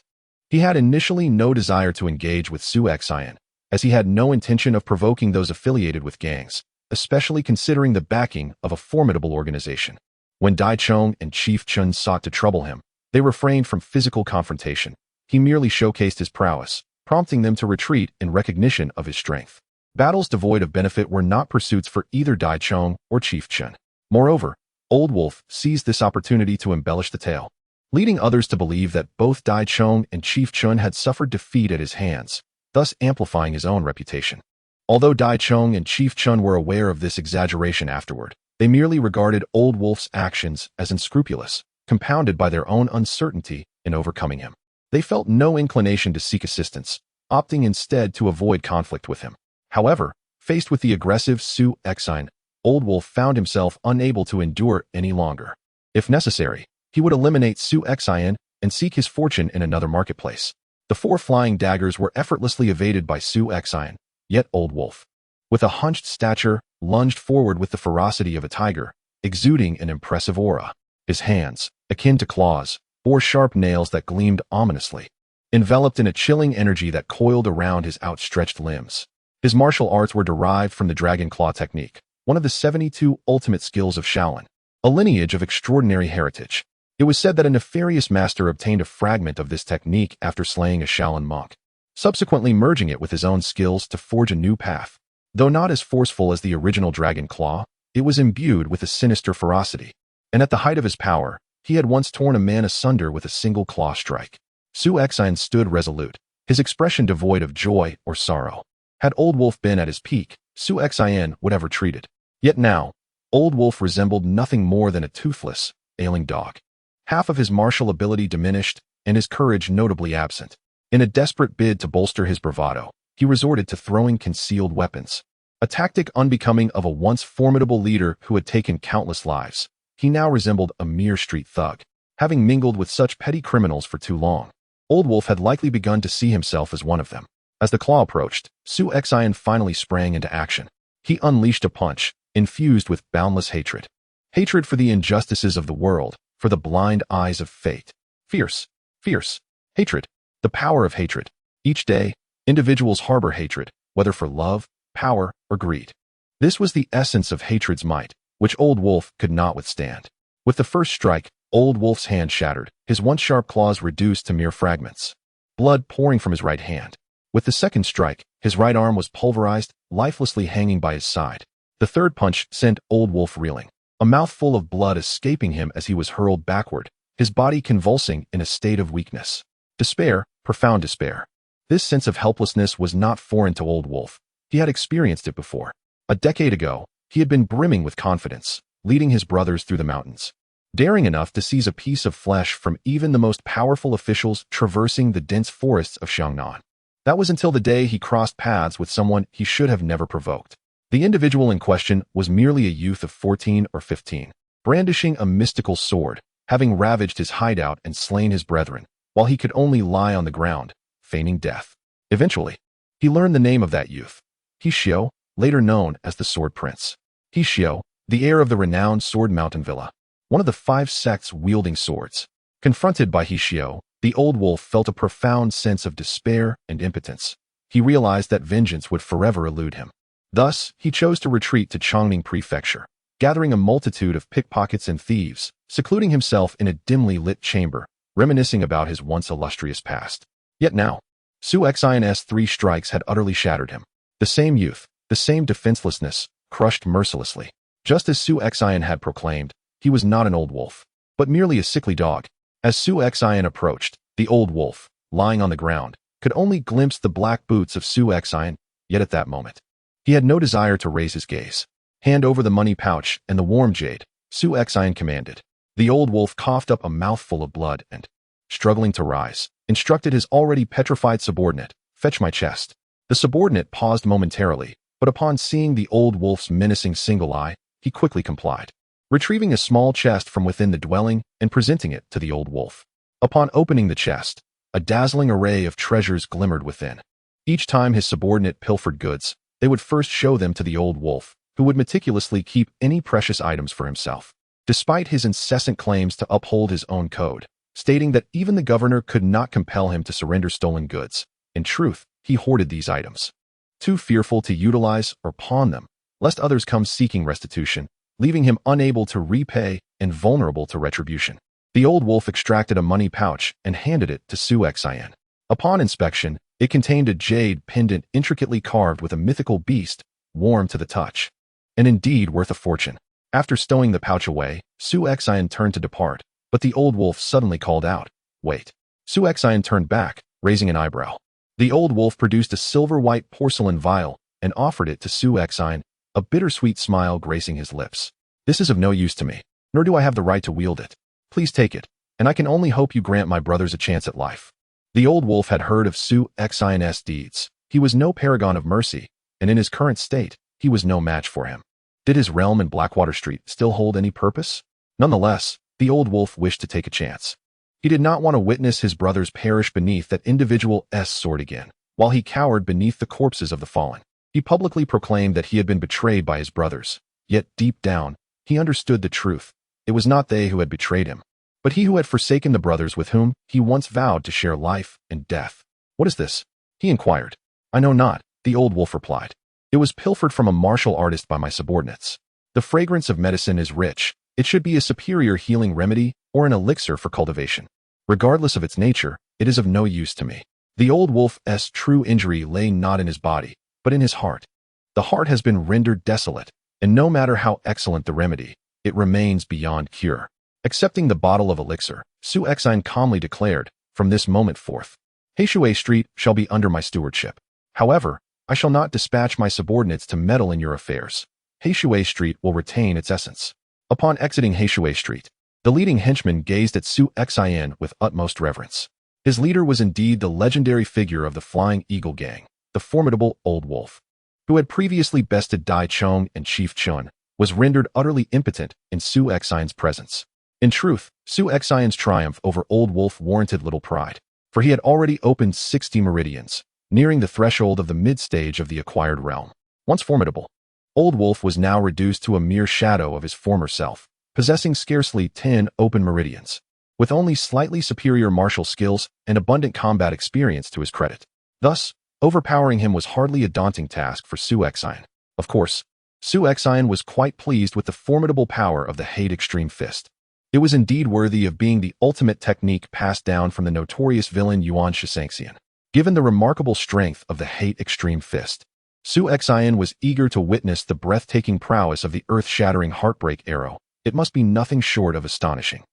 He had initially no desire to engage with Su Xian, as he had no intention of provoking those affiliated with gangs, especially considering the backing of a formidable organization. When Dai Chong and Chief Chun sought to trouble him, they refrained from physical confrontation. He merely showcased his prowess, prompting them to retreat in recognition of his strength. Battles devoid of benefit were not pursuits for either Dai Chong or Chief Chun. Moreover, Old Wolf seized this opportunity to embellish the tale, leading others to believe that both Dai Chong and Chief Chun had suffered defeat at his hands, thus amplifying his own reputation. Although Dai Chong and Chief Chun were aware of this exaggeration afterward, they merely regarded Old Wolf's actions as unscrupulous, compounded by their own uncertainty in overcoming him. They felt no inclination to seek assistance, opting instead to avoid conflict with him. However, faced with the aggressive Su Xian, Old Wolf found himself unable to endure any longer. If necessary, he would eliminate Su Xian and seek his fortune in another marketplace. The 4 flying daggers were effortlessly evaded by Su Xian, yet Old Wolf, with a hunched stature, lunged forward with the ferocity of a tiger, exuding an impressive aura. His hands, akin to claws, bore sharp nails that gleamed ominously, enveloped in a chilling energy that coiled around his outstretched limbs. His martial arts were derived from the Dragon Claw technique, one of the 72 ultimate skills of Shaolin, a lineage of extraordinary heritage. It was said that a nefarious master obtained a fragment of this technique after slaying a Shaolin monk, subsequently merging it with his own skills to forge a new path. Though not as forceful as the original Dragon Claw, it was imbued with a sinister ferocity, and at the height of his power, he had once torn a man asunder with a single claw strike. Su Xian stood resolute, his expression devoid of joy or sorrow. Had Old Wolf been at his peak, Su Xian would have retreated. Yet now, Old Wolf resembled nothing more than a toothless, ailing dog. Half of his martial ability diminished, and his courage notably absent. In a desperate bid to bolster his bravado, he resorted to throwing concealed weapons, a tactic unbecoming of a once formidable leader who had taken countless lives. He now resembled a mere street thug, having mingled with such petty criminals for too long. Old Wolf had likely begun to see himself as one of them. As the claw approached, Su Xian finally sprang into action. He unleashed a punch, infused with boundless hatred. Hatred for the injustices of the world, for the blind eyes of fate. Fierce hatred. The power of hatred. Each day, individuals harbor hatred, whether for love, power, or greed. This was the essence of hatred's might, which Old Wolf could not withstand. With the first strike, Old Wolf's hand shattered, his once sharp claws reduced to mere fragments, blood pouring from his right hand. With the second strike, his right arm was pulverized, lifelessly hanging by his side. The third punch sent Old Wolf reeling, a mouthful of blood escaping him as he was hurled backward, his body convulsing in a state of weakness. Despair, profound despair. This sense of helplessness was not foreign to Old Wolf. He had experienced it before. A decade ago, he had been brimming with confidence, leading his brothers through the mountains, daring enough to seize a piece of flesh from even the most powerful officials traversing the dense forests of Xiangnan. That was until the day he crossed paths with someone he should have never provoked. The individual in question was merely a youth of 14 or 15, brandishing a mystical sword, having ravaged his hideout and slain his brethren, while he could only lie on the ground, feigning death. Eventually, he learned the name of that youth, He Xiao, later known as the Sword Prince. He Xiao, the heir of the renowned Sword Mountain Villa, one of the 5 sects wielding swords. Confronted by He Xiao, the Old Wolf felt a profound sense of despair and impotence. He realized that vengeance would forever elude him. Thus, he chose to retreat to Chongning Prefecture, gathering a multitude of pickpockets and thieves, secluding himself in a dimly lit chamber, reminiscing about his once illustrious past. Yet now, Su Xian's 3 strikes had utterly shattered him. The same youth, the same defenselessness, crushed mercilessly. Just as Su Xian had proclaimed, he was not an Old Wolf, but merely a sickly dog. As Su Xian approached, the Old Wolf, lying on the ground, could only glimpse the black boots of Su Xian, yet at that moment, he had no desire to raise his gaze. Hand over the money pouch and the warm jade, Su Xian commanded. The Old Wolf coughed up a mouthful of blood and, struggling to rise, instructed his already petrified subordinate, "Fetch my chest." The subordinate paused momentarily, but upon seeing the Old Wolf's menacing single eye, he quickly complied, retrieving a small chest from within the dwelling and presenting it to the Old Wolf. Upon opening the chest, a dazzling array of treasures glimmered within. Each time his subordinate pilfered goods, they would first show them to the Old Wolf, who would meticulously keep any precious items for himself. Despite his incessant claims to uphold his own code, stating that even the governor could not compel him to surrender stolen goods. In truth, he hoarded these items, too fearful to utilize or pawn them, lest others come seeking restitution, leaving him unable to repay and vulnerable to retribution. The old wolf extracted a money pouch and handed it to Su Xian. Upon inspection, it contained a jade pendant intricately carved with a mythical beast, warm to the touch, and indeed worth a fortune. After stowing the pouch away, Su Xian turned to depart, but the old wolf suddenly called out, "Wait." Su Xian turned back, raising an eyebrow. The old wolf produced a silver-white porcelain vial and offered it to Su Xian, a bittersweet smile gracing his lips. "This is of no use to me, nor do I have the right to wield it. Please take it, and I can only hope you grant my brothers a chance at life." The old wolf had heard of Su Xian's deeds. He was no paragon of mercy, and in his current state, he was no match for him. Did his realm in Blackwater Street still hold any purpose? Nonetheless, the old wolf wished to take a chance. He did not want to witness his brothers perish beneath that individual's sword again, while he cowered beneath the corpses of the fallen. He publicly proclaimed that he had been betrayed by his brothers, yet deep down, he understood the truth. It was not they who had betrayed him, but he who had forsaken the brothers with whom he once vowed to share life and death. "What is this?" he inquired. "I know not," the old wolf replied. "It was pilfered from a martial artist by my subordinates. The fragrance of medicine is rich. It should be a superior healing remedy or an elixir for cultivation. Regardless of its nature, it is of no use to me." The old wolf's true injury lay not in his body, but in his heart. The heart has been rendered desolate, and no matter how excellent the remedy, it remains beyond cure. Accepting the bottle of elixir, Su Xian calmly declared, "From this moment forth, Heishui Street shall be under my stewardship. However, I shall not dispatch my subordinates to meddle in your affairs. Heishui Street will retain its essence." Upon exiting Heishui Street, the leading henchman gazed at Su Xian with utmost reverence. His leader was indeed the legendary figure of the Flying Eagle Gang, the formidable old wolf, who had previously bested Dai Chong and Chief Chun, was rendered utterly impotent in Su Xian's presence. In truth, Su Xian's triumph over Old Wolf warranted little pride, for he had already opened 60 meridians, nearing the threshold of the mid-stage of the acquired realm. Once formidable, Old Wolf was now reduced to a mere shadow of his former self, possessing scarcely 10 open meridians, with only slightly superior martial skills and abundant combat experience to his credit. Thus, overpowering him was hardly a daunting task for Su Xian. Of course, Su Xian was quite pleased with the formidable power of the Hate Extreme Fist. It was indeed worthy of being the ultimate technique passed down from the notorious villain Yuan Shishangxian. Given the remarkable strength of the Hate Extreme Fist, Su Xian was eager to witness the breathtaking prowess of the earth-shattering Heartbreak Arrow. It must be nothing short of astonishing.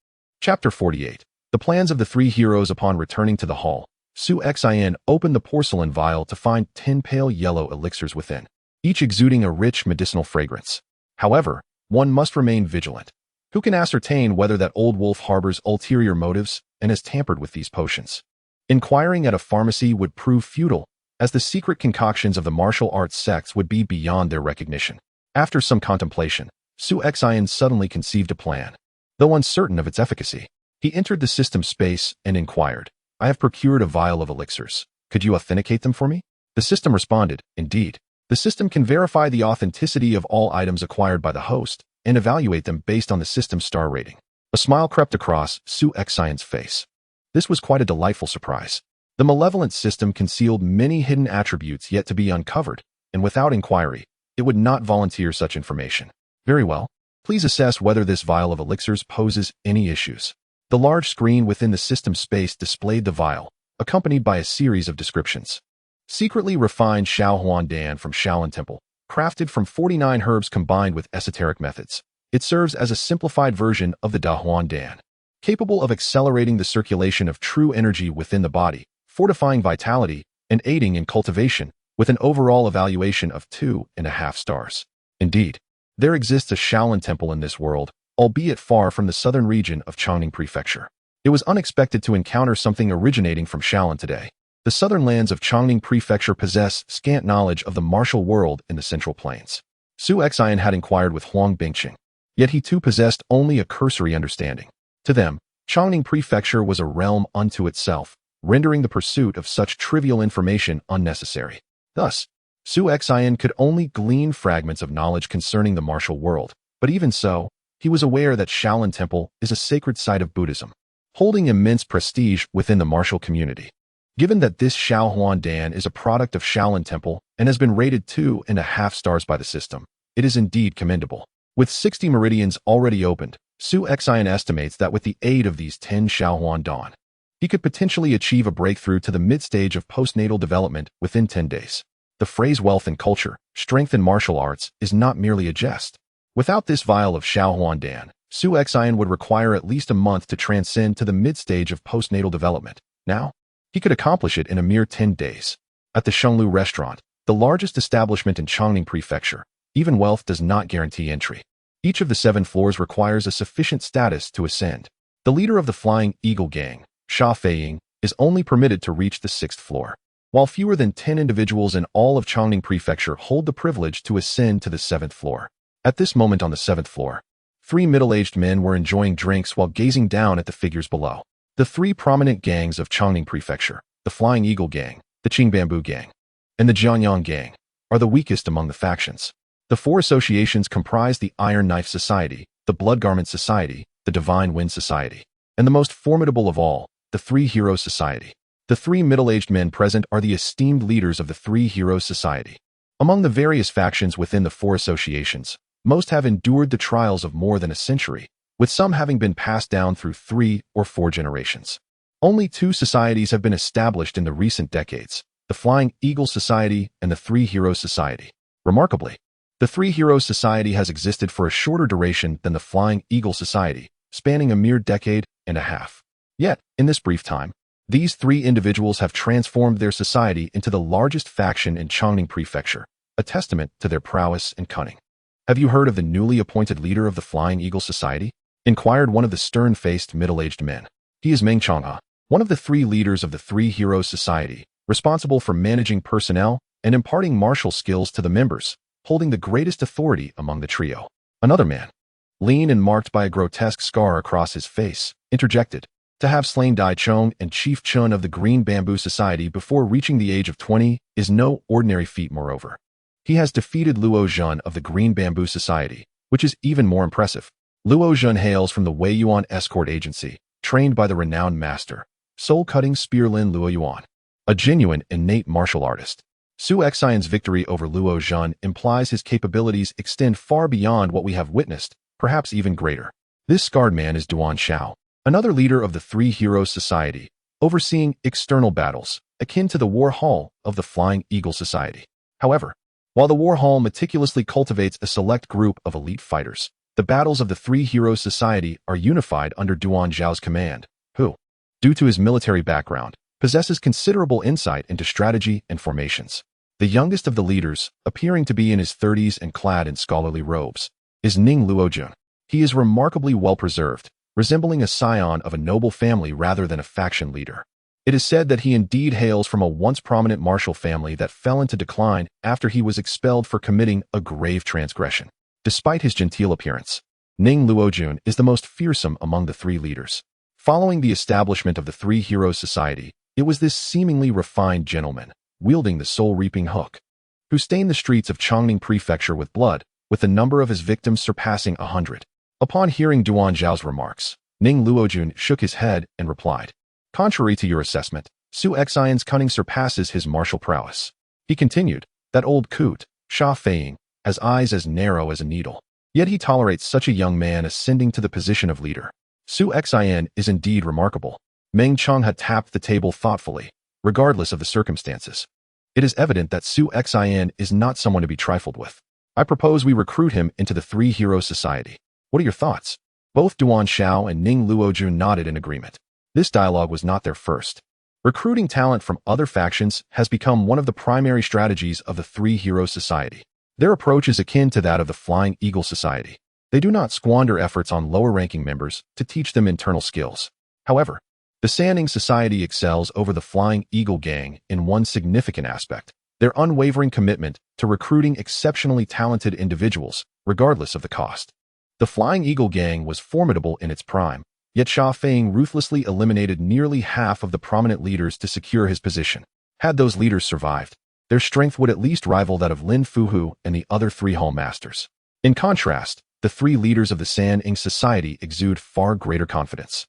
Chapter 48. The plans of the three heroes. Upon returning to the hall, Su Xian opened the porcelain vial to find 10 pale yellow elixirs within, each exuding a rich medicinal fragrance. However, one must remain vigilant. Who can ascertain whether that old wolf harbors ulterior motives and has tampered with these potions? Inquiring at a pharmacy would prove futile, as the secret concoctions of the martial arts sects would be beyond their recognition. After some contemplation, Su Xian suddenly conceived a plan. Though uncertain of its efficacy, he entered the system space and inquired, "I have procured a vial of elixirs. Could you authenticate them for me?" The system responded, "Indeed. The system can verify the authenticity of all items acquired by the host and evaluate them based on the system's star rating." A smile crept across Su Xian's face. This was quite a delightful surprise. The malevolent system concealed many hidden attributes yet to be uncovered, and without inquiry, it would not volunteer such information. "Very well. Please assess whether this vial of elixirs poses any issues." The large screen within the system space displayed the vial, accompanied by a series of descriptions. Secretly refined Shaohuan Dan from Shaolin Temple, crafted from 49 herbs combined with esoteric methods. It serves as a simplified version of the Dahuan Dan, capable of accelerating the circulation of true energy within the body, fortifying vitality, and aiding in cultivation, with an overall evaluation of 2.5 stars. Indeed, there exists a Shaolin Temple in this world, albeit far from the southern region of Changning Prefecture. It was unexpected to encounter something originating from Shaolin today. The southern lands of Changning Prefecture possess scant knowledge of the martial world in the Central Plains. Su Xian had inquired with Huang Bingqing, yet he too possessed only a cursory understanding. To them, Changning Prefecture was a realm unto itself, rendering the pursuit of such trivial information unnecessary. Thus, Su Xian could only glean fragments of knowledge concerning the martial world, but even so, he was aware that Shaolin Temple is a sacred site of Buddhism, holding immense prestige within the martial community. Given that this Xiaohuan Dan is a product of Shaolin Temple and has been rated 2.5 stars by the system, it is indeed commendable. With 60 meridians already opened, Su Xian estimates that with the aid of these 10 Xiaohuan Dan, he could potentially achieve a breakthrough to the mid-stage of postnatal development within 10 days. The phrase wealth and culture, strength in martial arts, is not merely a jest. Without this vial of Xiaohuan Dan, Su Xian would require at least a month to transcend to the mid-stage of postnatal development. Now, he could accomplish it in a mere 10 days. At the Shenglu restaurant, the largest establishment in Chongning Prefecture, even wealth does not guarantee entry. Each of the 7 floors requires a sufficient status to ascend. The leader of the Flying Eagle Gang, Sha Feiying, is only permitted to reach the 6th floor, while fewer than 10 individuals in all of Chongning Prefecture hold the privilege to ascend to the 7th floor. At this moment on the 7th floor, 3 middle-aged men were enjoying drinks while gazing down at the figures below. The 3 prominent gangs of Chongning Prefecture, the Flying Eagle Gang, the Qing Bamboo Gang, and the Jianghu Gang, are the weakest among the factions. The 4 associations comprise the Iron Knife Society, the Blood Garment Society, the Divine Wind Society, and the most formidable of all, the 3 Heroes Society. The 3 middle-aged men present are the esteemed leaders of the 3 Heroes Society. Among the various factions within the 4 associations, most have endured the trials of more than a century, with some having been passed down through 3 or 4 generations. Only 2 societies have been established in the recent decades, the Flying Eagle Society and the 3 Heroes Society. Remarkably, the 3 Heroes Society has existed for a shorter duration than the Flying Eagle Society, spanning a mere decade and a half. Yet, in this brief time, these 3 individuals have transformed their society into the largest faction in Chongning Prefecture, a testament to their prowess and cunning. "Have you heard of the newly appointed leader of the Flying Eagle Society?" inquired one of the stern-faced middle-aged men. "He is Meng Changhe, one of the 3 leaders of the 3 Heroes Society, responsible for managing personnel and imparting martial skills to the members, holding the greatest authority among the trio." Another man, lean and marked by a grotesque scar across his face, interjected, "To have slain Dai Chong and Chief Chun of the Green Bamboo Society before reaching the age of 20 is no ordinary feat. Moreover, he has defeated Luo Zhun of the Green Bamboo Society, which is even more impressive. Luo Zhun hails from the Wei Yuan Escort Agency, trained by the renowned master, soul-cutting Spearlin Luo Yuan, a genuine innate martial artist. Su Xian's victory over Luo Zhun implies his capabilities extend far beyond what we have witnessed, perhaps even greater. This scarred man is Duan Xiao, another leader of the 3 Heroes Society, overseeing external battles, akin to the War Hall of the Flying Eagle Society. However, while the War Hall meticulously cultivates a select group of elite fighters, the battles of the 3 Heroes Society are unified under Duan Xiao's command, who, due to his military background, possesses considerable insight into strategy and formations. The youngest of the leaders, appearing to be in his 30s and clad in scholarly robes, is Ning Luojun. He is remarkably well-preserved, resembling a scion of a noble family rather than a faction leader. It is said that he indeed hails from a once prominent martial family that fell into decline after he was expelled for committing a grave transgression. Despite his genteel appearance, Ning Luojun is the most fearsome among the 3 leaders. Following the establishment of the 3 Heroes Society, it was this seemingly refined gentleman, wielding the soul-reaping hook, who stained the streets of Chongning Prefecture with blood, with the number of his victims surpassing 100. Upon hearing Duan Zhao's remarks, Ning Luojun shook his head and replied, "Contrary to your assessment, Su Xian's cunning surpasses his martial prowess." He continued, "That old coot, Sha Feiying, has eyes as narrow as a needle, yet he tolerates such a young man ascending to the position of leader. Su Xian is indeed remarkable." Meng Chang had tapped the table thoughtfully, regardless of the circumstances. "It is evident that Su Xian is not someone to be trifled with. I propose we recruit him into the 3 Heroes Society. What are your thoughts?" Both Duan Xiao and Ning Luojun nodded in agreement. This dialogue was not their first. Recruiting talent from other factions has become one of the primary strategies of the 3 Heroes Society. Their approach is akin to that of the Flying Eagle Society. They do not squander efforts on lower-ranking members to teach them internal skills. However, the Sanning Society excels over the Flying Eagle Gang in one significant aspect: their unwavering commitment to recruiting exceptionally talented individuals, regardless of the cost. The Flying Eagle Gang was formidable in its prime, yet Sha Feiying ruthlessly eliminated nearly half of the prominent leaders to secure his position. Had those leaders survived, their strength would at least rival that of Lin Fuhu and the other 3 Hall Masters. In contrast, the 3 leaders of the Sanning Society exude far greater confidence.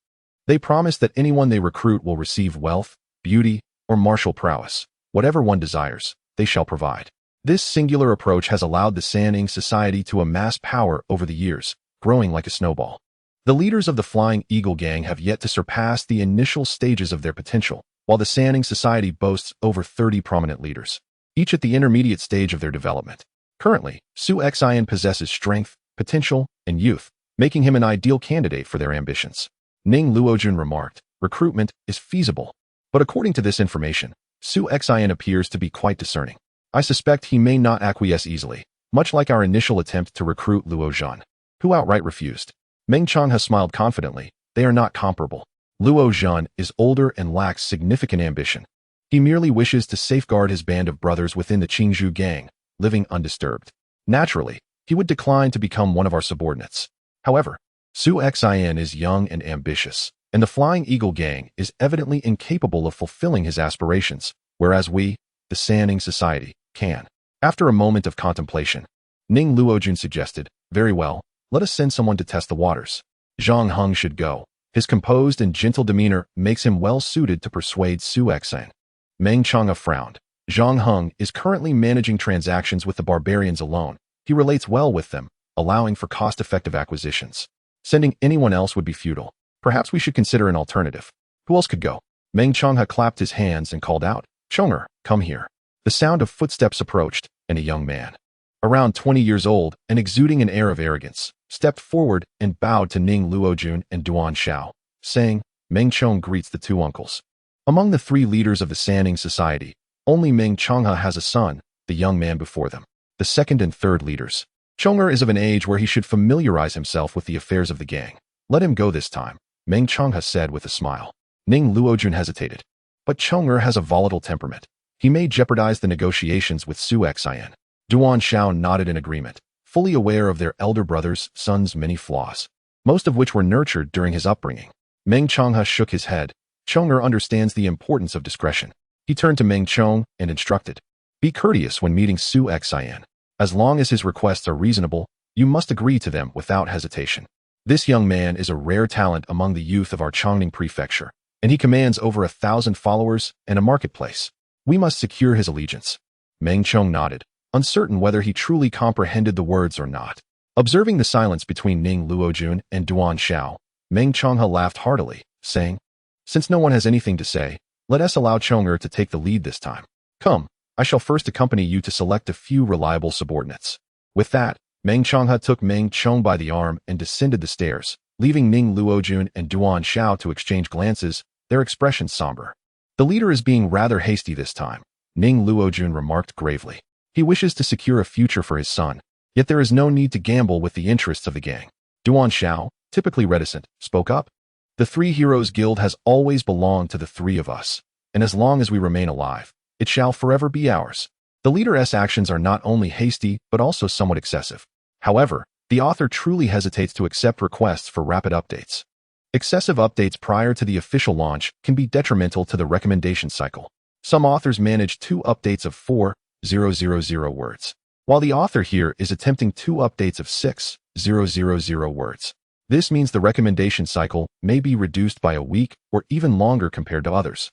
They promise that anyone they recruit will receive wealth, beauty, or martial prowess. Whatever one desires, they shall provide. This singular approach has allowed the Sanning society to amass power over the years, growing like a snowball. The leaders of the Flying Eagle Gang have yet to surpass the initial stages of their potential, while the Sanning society boasts over 30 prominent leaders, each at the intermediate stage of their development. Currently, Su Xian possesses strength, potential, and youth, making him an ideal candidate for their ambitions. Ning Luojun remarked, recruitment is feasible. But according to this information, Su Xian appears to be quite discerning. I suspect he may not acquiesce easily, much like our initial attempt to recruit Luozhan, who outright refused. Meng Changhe smiled confidently. They are not comparable. Luozhan is older and lacks significant ambition. He merely wishes to safeguard his band of brothers within the Qingzhou gang, living undisturbed. Naturally, he would decline to become one of our subordinates. However, Su Xian is young and ambitious, and the Flying Eagle Gang is evidently incapable of fulfilling his aspirations, whereas we, the Sanning society, can. After a moment of contemplation, Ning Luojun suggested, very well, let us send someone to test the waters. Zhang Heng should go. His composed and gentle demeanor makes him well suited to persuade Su Xian. Meng Changhe frowned. Zhang Heng is currently managing transactions with the barbarians alone. He relates well with them, allowing for cost-effective acquisitions. Sending anyone else would be futile. Perhaps we should consider an alternative. Who else could go? Meng Changhe clapped his hands and called out, Chonger, come here. The sound of footsteps approached, and a young man, around 20 years old and exuding an air of arrogance, stepped forward and bowed to Ning Luojun and Duan Xiao, saying, Meng Chong greets the two uncles. Among the three leaders of the Sanning society, only Meng Changhe has a son, the young man before them. The second and third leaders. Chonger is of an age where he should familiarize himself with the affairs of the gang. Let him go this time, Meng Changhe said with a smile. Ning Luojun hesitated. But Chonger has a volatile temperament. He may jeopardize the negotiations with Su Xian. Duan Xiao nodded in agreement, fully aware of their elder brother's son's many flaws, most of which were nurtured during his upbringing. Meng Changhe shook his head. Chonger understands the importance of discretion. He turned to Meng Chong and instructed, be courteous when meeting Su Xian. As long as his requests are reasonable, you must agree to them without hesitation. This young man is a rare talent among the youth of our Chongning prefecture, and he commands over 1,000 followers and a marketplace. We must secure his allegiance. Meng Chong nodded, uncertain whether he truly comprehended the words or not. Observing the silence between Ning Luojun and Duan Xiao, Meng Changhe laughed heartily, saying, since no one has anything to say, let us allow Chonger to take the lead this time. Come, I shall first accompany you to select a few reliable subordinates. With that, Meng Changhe took Meng Chong by the arm and descended the stairs, leaving Ning Luojun and Duan Xiao to exchange glances, their expressions somber. The leader is being rather hasty this time, Ning Luojun remarked gravely. He wishes to secure a future for his son, yet there is no need to gamble with the interests of the gang. Duan Xiao, typically reticent, spoke up. The Three Heroes Guild has always belonged to the three of us, and as long as we remain alive, it shall forever be ours. The leader's actions are not only hasty, but also somewhat excessive. However, the author truly hesitates to accept requests for rapid updates. Excessive updates prior to the official launch can be detrimental to the recommendation cycle. Some authors manage 2 updates of 4,000 words, while the author here is attempting 2 updates of 6,000 words. This means the recommendation cycle may be reduced by a week or even longer compared to others,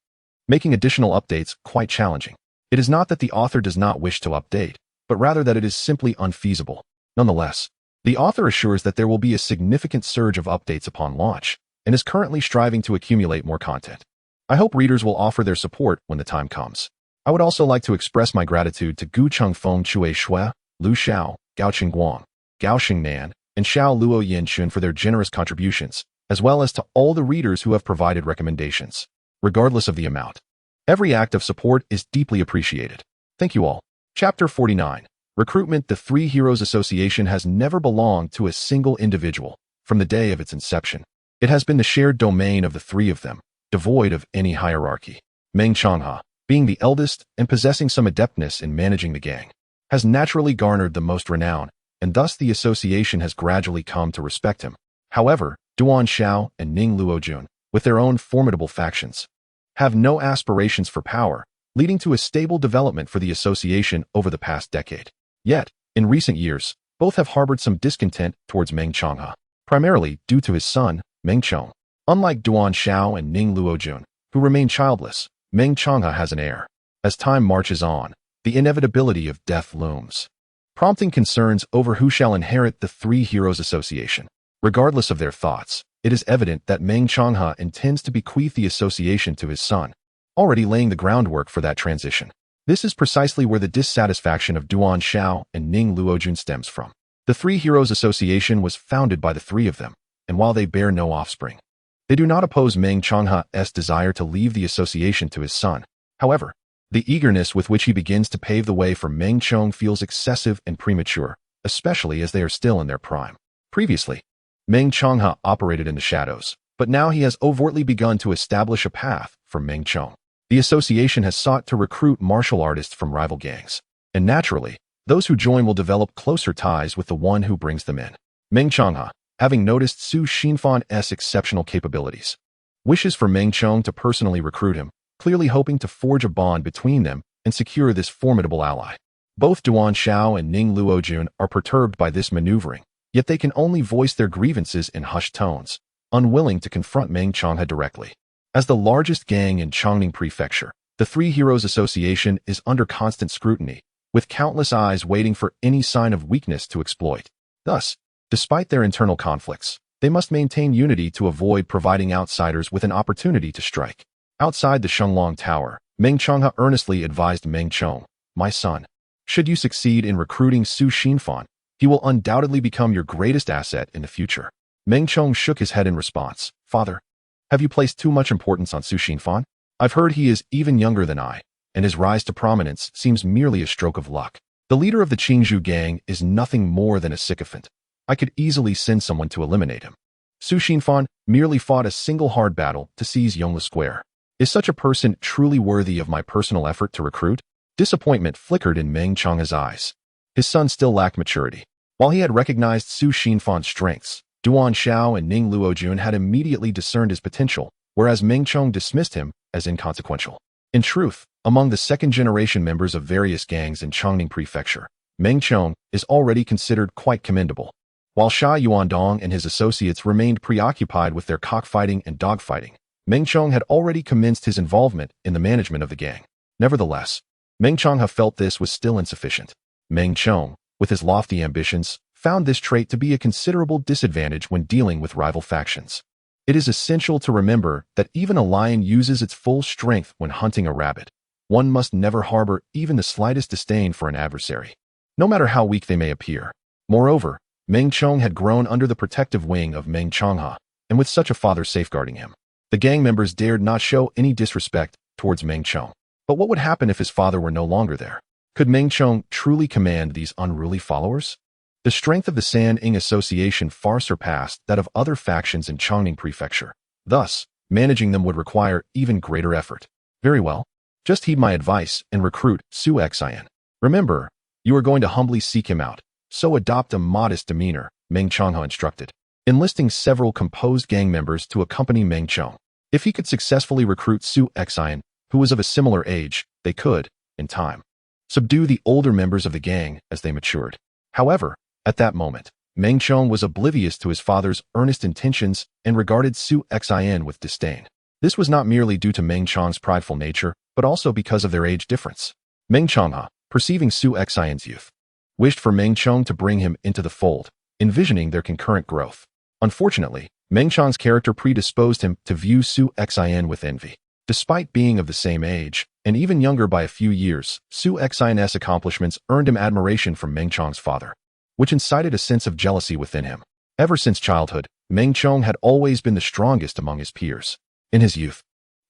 making additional updates quite challenging. It is not that the author does not wish to update, but rather that it is simply unfeasible. Nonetheless, the author assures that there will be a significant surge of updates upon launch, and is currently striving to accumulate more content. I hope readers will offer their support when the time comes. I would also like to express my gratitude to Gu Chengfeng Chui Shui, Lu Xiao, Gao Qingguang, Gao Xingnan, and Xiao Luo Yanchun for their generous contributions, as well as to all the readers who have provided recommendations, regardless of the amount. Every act of support is deeply appreciated. Thank you all. Chapter 49. Recruitment. The Three Heroes Association has never belonged to a single individual from the day of its inception. It has been the shared domain of the three of them, devoid of any hierarchy. Meng Changhe, being the eldest and possessing some adeptness in managing the gang, has naturally garnered the most renown, and thus the association has gradually come to respect him. However, Duan Xiao and Ning Luojun, with their own formidable factions, have no aspirations for power, leading to a stable development for the association over the past decade. Yet, in recent years, both have harbored some discontent towards Meng Changhe, primarily due to his son, Meng Chong. Unlike Duan Xiao and Ning Luojun, who remain childless, Meng Changhe has an heir. As time marches on, the inevitability of death looms, prompting concerns over who shall inherit the Three Heroes Association. Regardless of their thoughts, it is evident that Meng Changhe intends to bequeath the association to his son, already laying the groundwork for that transition. This is precisely where the dissatisfaction of Duan Xiao and Ning Luojun stems from. The Three Heroes Association was founded by the three of them, and while they bear no offspring, they do not oppose Meng Changhe's desire to leave the association to his son. However, the eagerness with which he begins to pave the way for Meng Chong feels excessive and premature, especially as they are still in their prime. Previously, Meng Changhe operated in the shadows, but now he has overtly begun to establish a path for Meng Chong. The association has sought to recruit martial artists from rival gangs, and naturally, those who join will develop closer ties with the one who brings them in. Meng Changhe, having noticed Su Xinfan's exceptional capabilities, wishes for Meng Chong to personally recruit him, clearly hoping to forge a bond between them and secure this formidable ally. Both Duan Xiao and Ning Luojun are perturbed by this maneuvering, yet they can only voice their grievances in hushed tones, unwilling to confront Meng Changhe directly. As the largest gang in Chongning Prefecture, the Three Heroes Association is under constant scrutiny, with countless eyes waiting for any sign of weakness to exploit. Thus, despite their internal conflicts, they must maintain unity to avoid providing outsiders with an opportunity to strike. Outside the Shenglong Tower, Meng Changhe earnestly advised Meng Chong, "My son, should you succeed in recruiting Su Xinfan, he will undoubtedly become your greatest asset in the future." Meng Chong shook his head in response. "Father, have you placed too much importance on Su Xinfan? I've heard he is even younger than I, and his rise to prominence seems merely a stroke of luck. The leader of the Qingzhou gang is nothing more than a sycophant. I could easily send someone to eliminate him. Su Xinfan merely fought a single hard battle to seize Yongle Square. Is such a person truly worthy of my personal effort to recruit?" Disappointment flickered in Meng Changhe's eyes. His son still lacked maturity. While he had recognized Su Xinfan's strengths, Duan Xiao and Ning Luojun had immediately discerned his potential, whereas Meng Chong dismissed him as inconsequential. In truth, among the second-generation members of various gangs in Chongning Prefecture, Meng Chong is already considered quite commendable. While Sha Yuandong and his associates remained preoccupied with their cockfighting and dogfighting, Meng Chong had already commenced his involvement in the management of the gang. Nevertheless, Meng Changhe felt this was still insufficient. Meng Chong, with his lofty ambitions, found this trait to be a considerable disadvantage when dealing with rival factions. It is essential to remember that even a lion uses its full strength when hunting a rabbit. One must never harbor even the slightest disdain for an adversary, no matter how weak they may appear. Moreover, Meng Chong had grown under the protective wing of Meng Changhe, and with such a father safeguarding him, the gang members dared not show any disrespect towards Meng Chong. But what would happen if his father were no longer there? Could Meng Chong truly command these unruly followers? The strength of the San Ing Association far surpassed that of other factions in Chongning Prefecture. Thus, managing them would require even greater effort. Very well. Just heed my advice and recruit Su Xian. Remember, you are going to humbly seek him out, so adopt a modest demeanor, Meng Changhe instructed, enlisting several composed gang members to accompany Meng Chong. If he could successfully recruit Su Xian, who was of a similar age, they could, in time, subdue the older members of the gang as they matured. However, at that moment, Meng Chong was oblivious to his father's earnest intentions and regarded Su Xian with disdain. This was not merely due to Meng Chong's prideful nature, but also because of their age difference. Meng Changhe, perceiving Su Xian's youth, wished for Meng Chong to bring him into the fold, envisioning their concurrent growth. Unfortunately, Meng Chong's character predisposed him to view Su Xian with envy. Despite being of the same age, and even younger by a few years, Su Xian's accomplishments earned him admiration from Meng Chong's father, which incited a sense of jealousy within him. Ever since childhood, Meng Chong had always been the strongest among his peers. In his youth,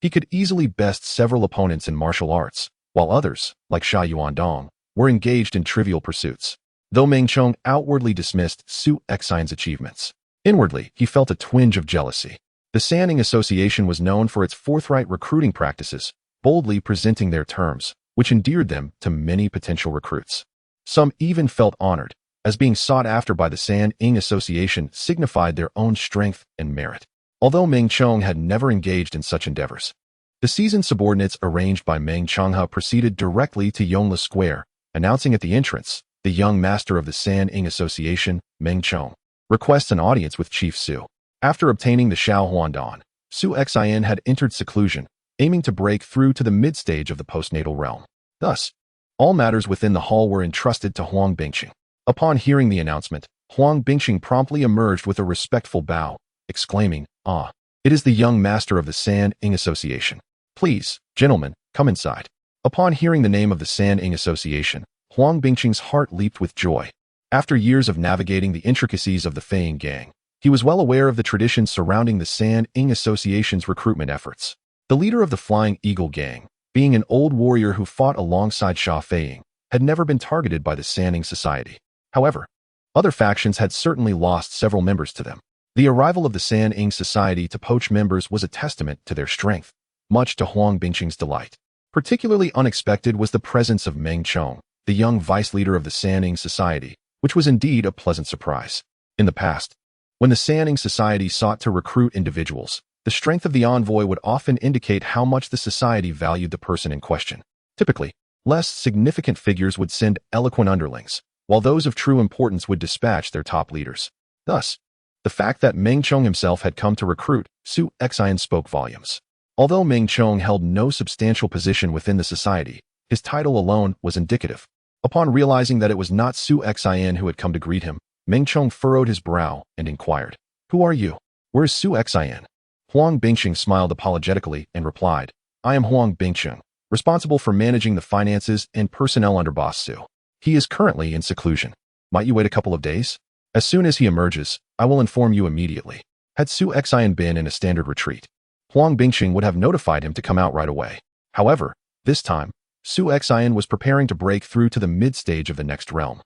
he could easily best several opponents in martial arts, while others, like Sha Yuandong, were engaged in trivial pursuits. Though Meng Chong outwardly dismissed Su Xian's achievements, inwardly he felt a twinge of jealousy. The San Ing Association was known for its forthright recruiting practices, boldly presenting their terms, which endeared them to many potential recruits. Some even felt honored, as being sought after by the San Ing Association signified their own strength and merit. Although Meng Chong had never engaged in such endeavors, the seasoned subordinates arranged by Meng Changhe proceeded directly to Yongle Square, announcing at the entrance, the young master of the San Ing Association, Meng Chong, requests an audience with Chief Su. After obtaining the Xiao Huandong, Su Xian had entered seclusion, aiming to break through to the mid-stage of the postnatal realm. Thus, all matters within the hall were entrusted to Huang Bingqing. Upon hearing the announcement, Huang Bingqing promptly emerged with a respectful bow, exclaiming, "Ah, it is the young master of the San Ing Association. Please, gentlemen, come inside." Upon hearing the name of the San Ing Association, Huang Bingqing's heart leaped with joy. After years of navigating the intricacies of the Feiying gang, he was well aware of the traditions surrounding the San Ing Association's recruitment efforts. The leader of the Flying Eagle gang, being an old warrior who fought alongside Sha Feiying, had never been targeted by the San Ing Society. However, other factions had certainly lost several members to them. The arrival of the San Ing Society to poach members was a testament to their strength, much to Huang Bingqing's delight. Particularly unexpected was the presence of Meng Chong, the young vice leader of the San Ing Society, which was indeed a pleasant surprise. In the past, when the San Ing Society sought to recruit individuals, the strength of the envoy would often indicate how much the society valued the person in question. Typically, less significant figures would send eloquent underlings, while those of true importance would dispatch their top leaders. Thus, the fact that Meng Chong himself had come to recruit Su Xian spoke volumes. Although Meng Chong held no substantial position within the society, his title alone was indicative. Upon realizing that it was not Su Xian who had come to greet him, Meng Chong furrowed his brow and inquired, "Who are you? Where is Su Xian?" Huang Bingqing smiled apologetically and replied, "I am Huang Bingqing, responsible for managing the finances and personnel under Boss Su. He is currently in seclusion. Might you wait a couple of days? As soon as he emerges, I will inform you immediately." Had Su Xian been in a standard retreat, Huang Bingqing would have notified him to come out right away. However, this time, Su Xian was preparing to break through to the mid-stage of the next realm.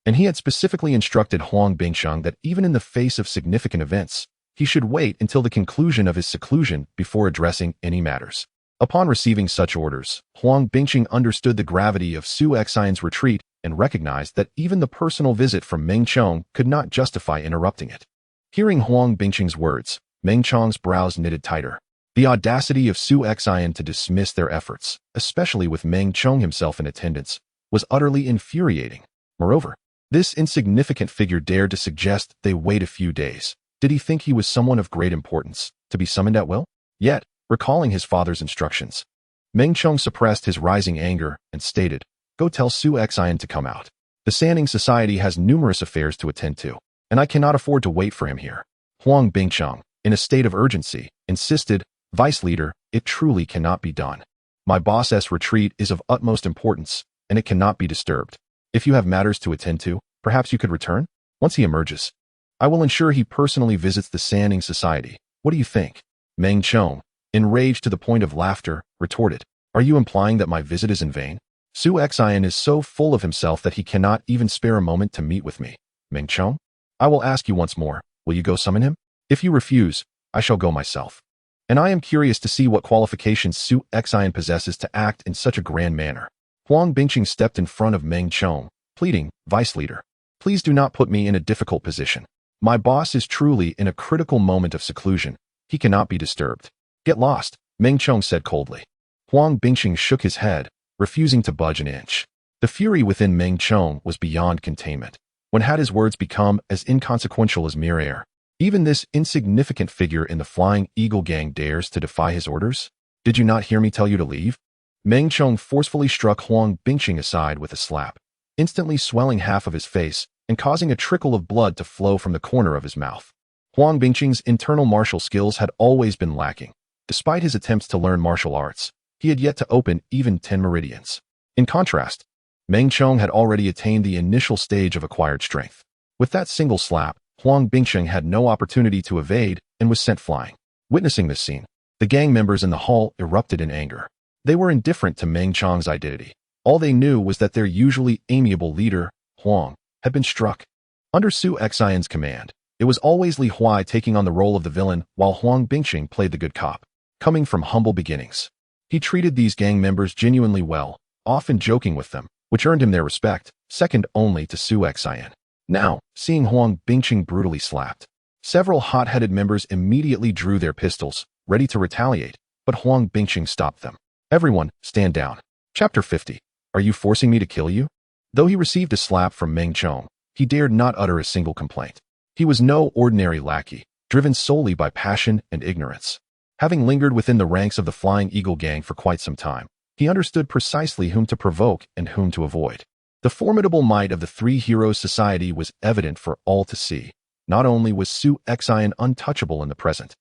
And he had specifically instructed Huang Bingqing that even in the face of significant events, he should wait until the conclusion of his seclusion before addressing any matters. Upon receiving such orders, Huang Bingqing understood the gravity of Su Xian's retreat and recognized that even the personal visit from Meng Chong could not justify interrupting it. Hearing Huang Bingqing's words, Meng Chong's brows knitted tighter. The audacity of Su Xian to dismiss their efforts, especially with Meng Chong himself in attendance, was utterly infuriating. Moreover, this insignificant figure dared to suggest they wait a few days. Did he think he was someone of great importance, to be summoned at will? Yet, recalling his father's instructions, Meng Chong suppressed his rising anger and stated, "Go tell Su Xian to come out. The San Ing Society has numerous affairs to attend to, and I cannot afford to wait for him here." Huang Bingqing, in a state of urgency, insisted, "Vice leader, it truly cannot be done. My boss's retreat is of utmost importance, and it cannot be disturbed. If you have matters to attend to, perhaps you could return? Once he emerges, I will ensure he personally visits the San Ing Society. What do you think?" Meng Chong, enraged to the point of laughter, retorted, "Are you implying that my visit is in vain? Su Xian is so full of himself that he cannot even spare a moment to meet with me. Meng Chong, I will ask you once more, will you go summon him? If you refuse, I shall go myself. And I am curious to see what qualifications Su Xian possesses to act in such a grand manner." Huang Bingqing stepped in front of Meng Chong, pleading, "Vice leader, please do not put me in a difficult position. My boss is truly in a critical moment of seclusion. He cannot be disturbed." "Get lost," Meng Chong said coldly. Huang Bingqing shook his head, refusing to budge an inch. The fury within Meng Chong was beyond containment. When had his words become as inconsequential as mere air? Even this insignificant figure in the Flying Eagle gang dares to defy his orders? "Did you not hear me tell you to leave?" Meng Chong forcefully struck Huang Bingqing aside with a slap, instantly swelling half of his face and causing a trickle of blood to flow from the corner of his mouth. Huang Bingqing's internal martial skills had always been lacking. Despite his attempts to learn martial arts, he had yet to open even 10 meridians. In contrast, Meng Chong had already attained the initial stage of acquired strength. With that single slap, Huang Bingqing had no opportunity to evade and was sent flying. Witnessing this scene, the gang members in the hall erupted in anger. They were indifferent to Meng Chong's identity. All they knew was that their usually amiable leader, Huang, had been struck. Under Su Xian's command, it was always Li Huai taking on the role of the villain while Huang Bingqing played the good cop. Coming from humble beginnings, he treated these gang members genuinely well, often joking with them, which earned him their respect, second only to Su Xian. Now, seeing Huang Bingqing brutally slapped, several hot-headed members immediately drew their pistols, ready to retaliate, but Huang Bingqing stopped them. "Everyone, stand down." Chapter 50. Are you forcing me to kill you? Though he received a slap from Meng Chong, he dared not utter a single complaint. He was no ordinary lackey, driven solely by passion and ignorance. Having lingered within the ranks of the Flying Eagle gang for quite some time, he understood precisely whom to provoke and whom to avoid. The formidable might of the Three Heroes Society was evident for all to see. Not only was Su Xian untouchable in the present,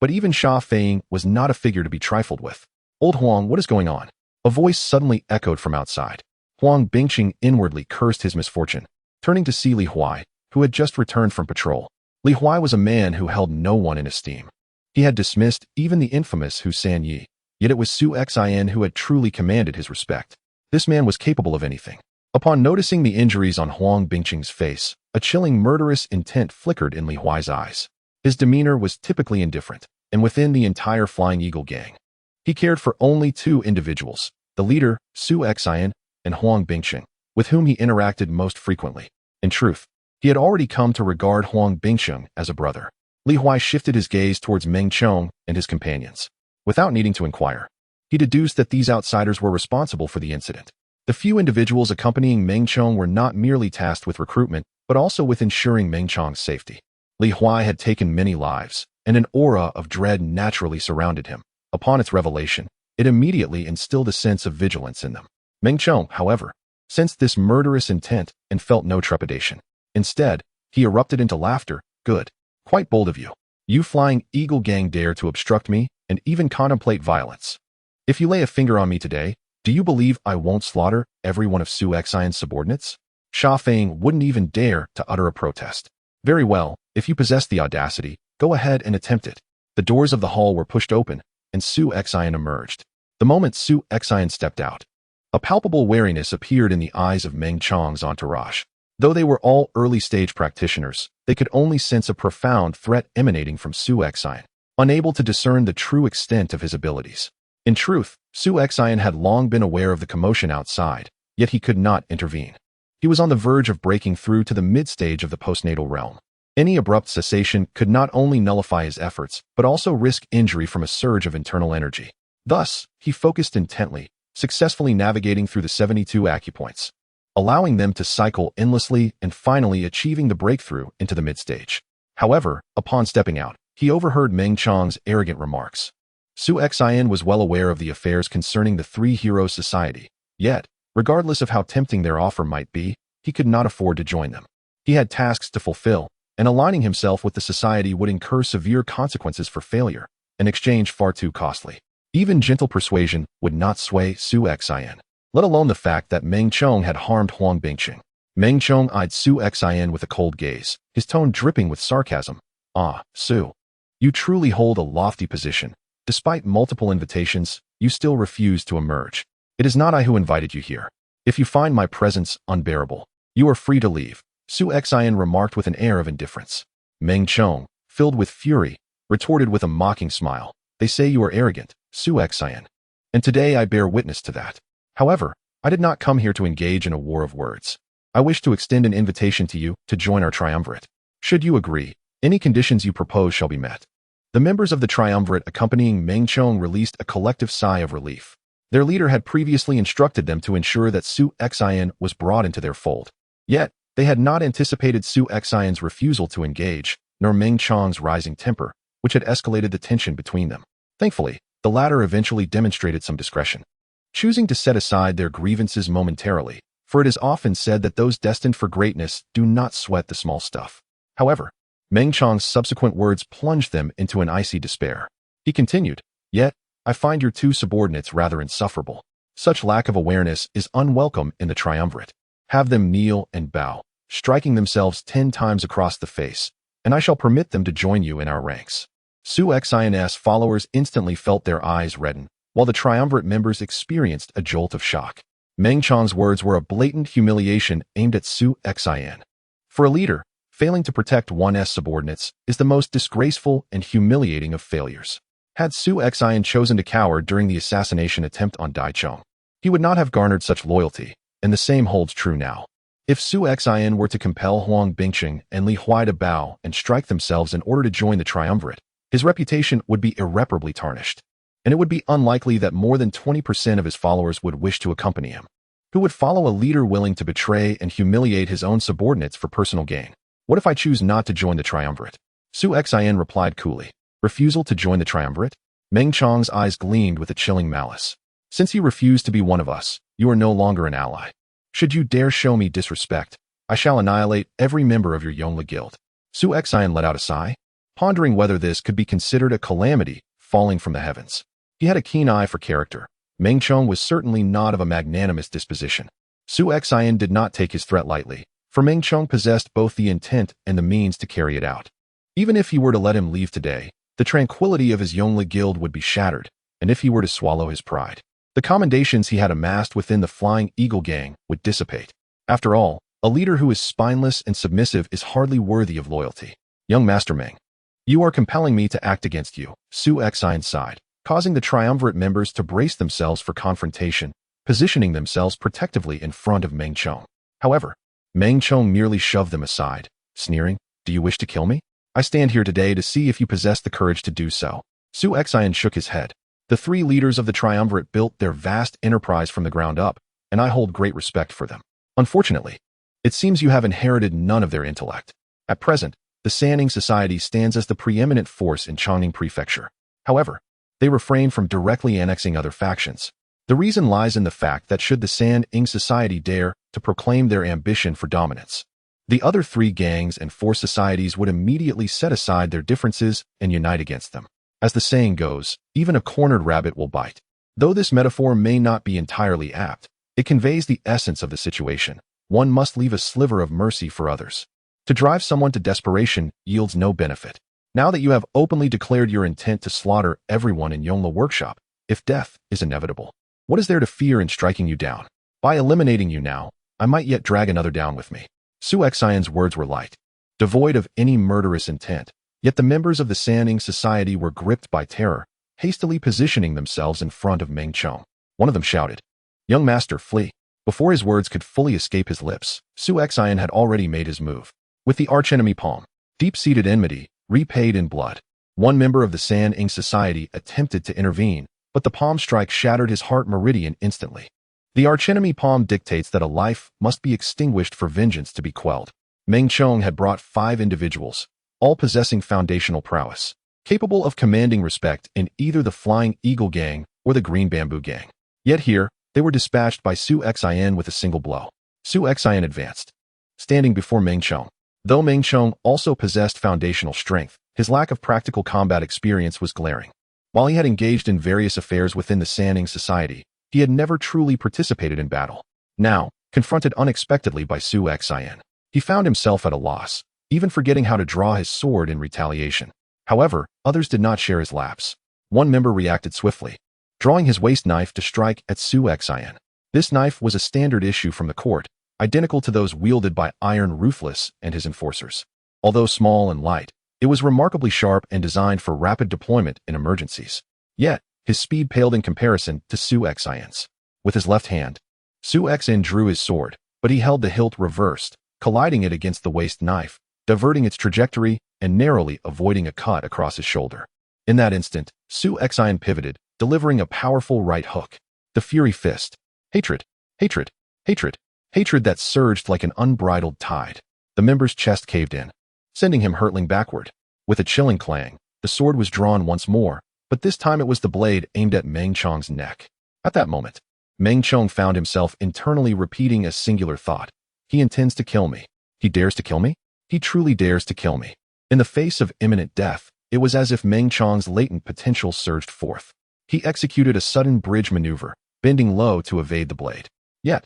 but even Sha Feiying was not a figure to be trifled with. "Old Huang, what is going on?" A voice suddenly echoed from outside. Huang Bingqing inwardly cursed his misfortune, turning to see Li Huai, who had just returned from patrol. Li Huai was a man who held no one in esteem. He had dismissed even the infamous Hu Sanyi, yet it was Su Xian who had truly commanded his respect. This man was capable of anything. Upon noticing the injuries on Huang Bingqing's face, a chilling murderous intent flickered in Li Huai's eyes. His demeanor was typically indifferent, and within the entire Flying Eagle gang, he cared for only two individuals, the leader, Su Xian, and Huang Bingqing, with whom he interacted most frequently. In truth, he had already come to regard Huang Bingqing as a brother. Li Huai shifted his gaze towards Meng Chong and his companions. Without needing to inquire, he deduced that these outsiders were responsible for the incident. The few individuals accompanying Meng Chong were not merely tasked with recruitment, but also with ensuring Meng Chong's safety. Li Huai had taken many lives, and an aura of dread naturally surrounded him. Upon its revelation, it immediately instilled a sense of vigilance in them. Meng Chong, however, sensed this murderous intent and felt no trepidation. Instead, he erupted into laughter. "Good. Quite bold of you. You Flying Eagle gang dare to obstruct me and even contemplate violence. If you lay a finger on me today, do you believe I won't slaughter every one of Su Xian's subordinates?" Sha Feiying wouldn't even dare to utter a protest. "Very well, if you possess the audacity, go ahead and attempt it." The doors of the hall were pushed open, and Su Xian emerged. The moment Su Xian stepped out, a palpable wariness appeared in the eyes of Meng Chong's entourage. Though they were all early-stage practitioners, they could only sense a profound threat emanating from Su Xian, unable to discern the true extent of his abilities. In truth, Su Xian had long been aware of the commotion outside, yet he could not intervene. He was on the verge of breaking through to the mid-stage of the postnatal realm. Any abrupt cessation could not only nullify his efforts, but also risk injury from a surge of internal energy. Thus, he focused intently, successfully navigating through the 72 acupoints, allowing them to cycle endlessly and finally achieving the breakthrough into the mid-stage. However, upon stepping out, he overheard Meng Chong's arrogant remarks. Su Xian was well aware of the affairs concerning the Three Heroes Society, yet, regardless of how tempting their offer might be, he could not afford to join them. He had tasks to fulfill, and aligning himself with the society would incur severe consequences for failure, an exchange far too costly. Even gentle persuasion would not sway Su Xian, let alone the fact that Meng Chong had harmed Huang Bingqing. Meng Chong eyed Su Xian with a cold gaze, his tone dripping with sarcasm. "Ah, Su, you truly hold a lofty position. Despite multiple invitations, you still refuse to emerge. It is not I who invited you here. If you find my presence unbearable, you are free to leave," Su Xian remarked with an air of indifference. Meng Chong, filled with fury, retorted with a mocking smile. "They say you are arrogant, Su Xian, and today I bear witness to that. However, I did not come here to engage in a war of words. I wish to extend an invitation to you to join our triumvirate. Should you agree, any conditions you propose shall be met." The members of the triumvirate accompanying Meng Chong released a collective sigh of relief. Their leader had previously instructed them to ensure that Su Xian was brought into their fold. Yet, they had not anticipated Su Xian's refusal to engage, nor Meng Chong's rising temper, which had escalated the tension between them. Thankfully, the latter eventually demonstrated some discretion, choosing to set aside their grievances momentarily, for it is often said that those destined for greatness do not sweat the small stuff. However, Meng Chong's subsequent words plunged them into an icy despair. He continued, "Yet, I find your two subordinates rather insufferable. Such lack of awareness is unwelcome in the triumvirate. Have them kneel and bow, striking themselves 10 times across the face, and I shall permit them to join you in our ranks." Su Xian's followers instantly felt their eyes redden, while the triumvirate members experienced a jolt of shock. Meng Chong's words were a blatant humiliation aimed at Su Xian. For a leader, failing to protect one's subordinates is the most disgraceful and humiliating of failures. Had Su Xian chosen to cower during the assassination attempt on Dai Chong, he would not have garnered such loyalty, and the same holds true now. If Su Xian were to compel Huang Bingqing and Li Huai to bow and strike themselves in order to join the triumvirate, his reputation would be irreparably tarnished, and it would be unlikely that more than 20% of his followers would wish to accompany him. Who would follow a leader willing to betray and humiliate his own subordinates for personal gain? "What if I choose not to join the triumvirate?" Su Xian replied coolly. "Refusal to join the triumvirate? Meng Chong's eyes gleamed with a chilling malice. Since you refuse to be one of us, you are no longer an ally. Should you dare show me disrespect, I shall annihilate every member of your Yongle guild. Su Xian let out a sigh, pondering whether this could be considered a calamity falling from the heavens. He had a keen eye for character. Meng Chong was certainly not of a magnanimous disposition. Su Xian did not take his threat lightly, for Meng Chong possessed both the intent and the means to carry it out. Even if he were to let him leave today, the tranquility of his Yongle guild would be shattered, and if he were to swallow his pride, the commendations he had amassed within the Flying Eagle gang would dissipate. After all, a leader who is spineless and submissive is hardly worthy of loyalty. Young Master Meng, you are compelling me to act against you, Su Xian sighed, causing the triumvirate members to brace themselves for confrontation, positioning themselves protectively in front of Meng Chong. However, Meng Chong merely shoved them aside, sneering, "Do you wish to kill me? I stand here today to see if you possess the courage to do so." Su Xian shook his head. The three leaders of the triumvirate built their vast enterprise from the ground up, and I hold great respect for them. Unfortunately, it seems you have inherited none of their intellect. At present, the Sanning Society stands as the preeminent force in Chongqing Prefecture. However, they refrain from directly annexing other factions. The reason lies in the fact that should the Sanning Society dare to proclaim their ambition for dominance, the other three gangs and four societies would immediately set aside their differences and unite against them. As the saying goes, even a cornered rabbit will bite. Though this metaphor may not be entirely apt, it conveys the essence of the situation. One must leave a sliver of mercy for others. To drive someone to desperation yields no benefit. Now that you have openly declared your intent to slaughter everyone in Yongle Workshop, if death is inevitable, what is there to fear in striking you down? By eliminating you now, I might yet drag another down with me. Su Xian's words were light, devoid of any murderous intent, yet the members of the Sanning Society were gripped by terror, hastily positioning themselves in front of Meng Chong. One of them shouted, "Young master, flee." Before his words could fully escape his lips, Su Xian had already made his move. With the archenemy palm, deep-seated enmity, repaid in blood. One member of the Sanning Society attempted to intervene, but the palm strike shattered his heart meridian instantly. The archenemy palm dictates that a life must be extinguished for vengeance to be quelled. Meng Chong had brought 5 individuals, all possessing foundational prowess, capable of commanding respect in either the Flying Eagle gang or the Green Bamboo gang. Yet here, they were dispatched by Su Xian with a single blow. Su Xian advanced, standing before Meng Chong. Though Meng Chong also possessed foundational strength, his lack of practical combat experience was glaring. While he had engaged in various affairs within the Sanning Society, he had never truly participated in battle. Now, confronted unexpectedly by Su Xian, he found himself at a loss, even forgetting how to draw his sword in retaliation. However, others did not share his lapse. One member reacted swiftly, drawing his waist knife to strike at Su Xian. This knife was a standard issue from the court, identical to those wielded by Iron Ruthless and his enforcers. Although small and light, it was remarkably sharp and designed for rapid deployment in emergencies. Yet, his speed paled in comparison to Su Xian's. With his left hand, Su Xian drew his sword, but he held the hilt reversed, colliding it against the waist knife, diverting its trajectory and narrowly avoiding a cut across his shoulder. In that instant, Su Xian pivoted, delivering a powerful right hook. The Fury Fist. Hatred, hatred, hatred, hatred that surged like an unbridled tide. The member's chest caved in, sending him hurtling backward. With a chilling clang, the sword was drawn once more, but this time it was the blade aimed at Meng Chong's neck. At that moment, Meng Chong found himself internally repeating a singular thought. He intends to kill me. He dares to kill me? He truly dares to kill me. In the face of imminent death, it was as if Meng Chong's latent potential surged forth. He executed a sudden bridge maneuver, bending low to evade the blade. Yet,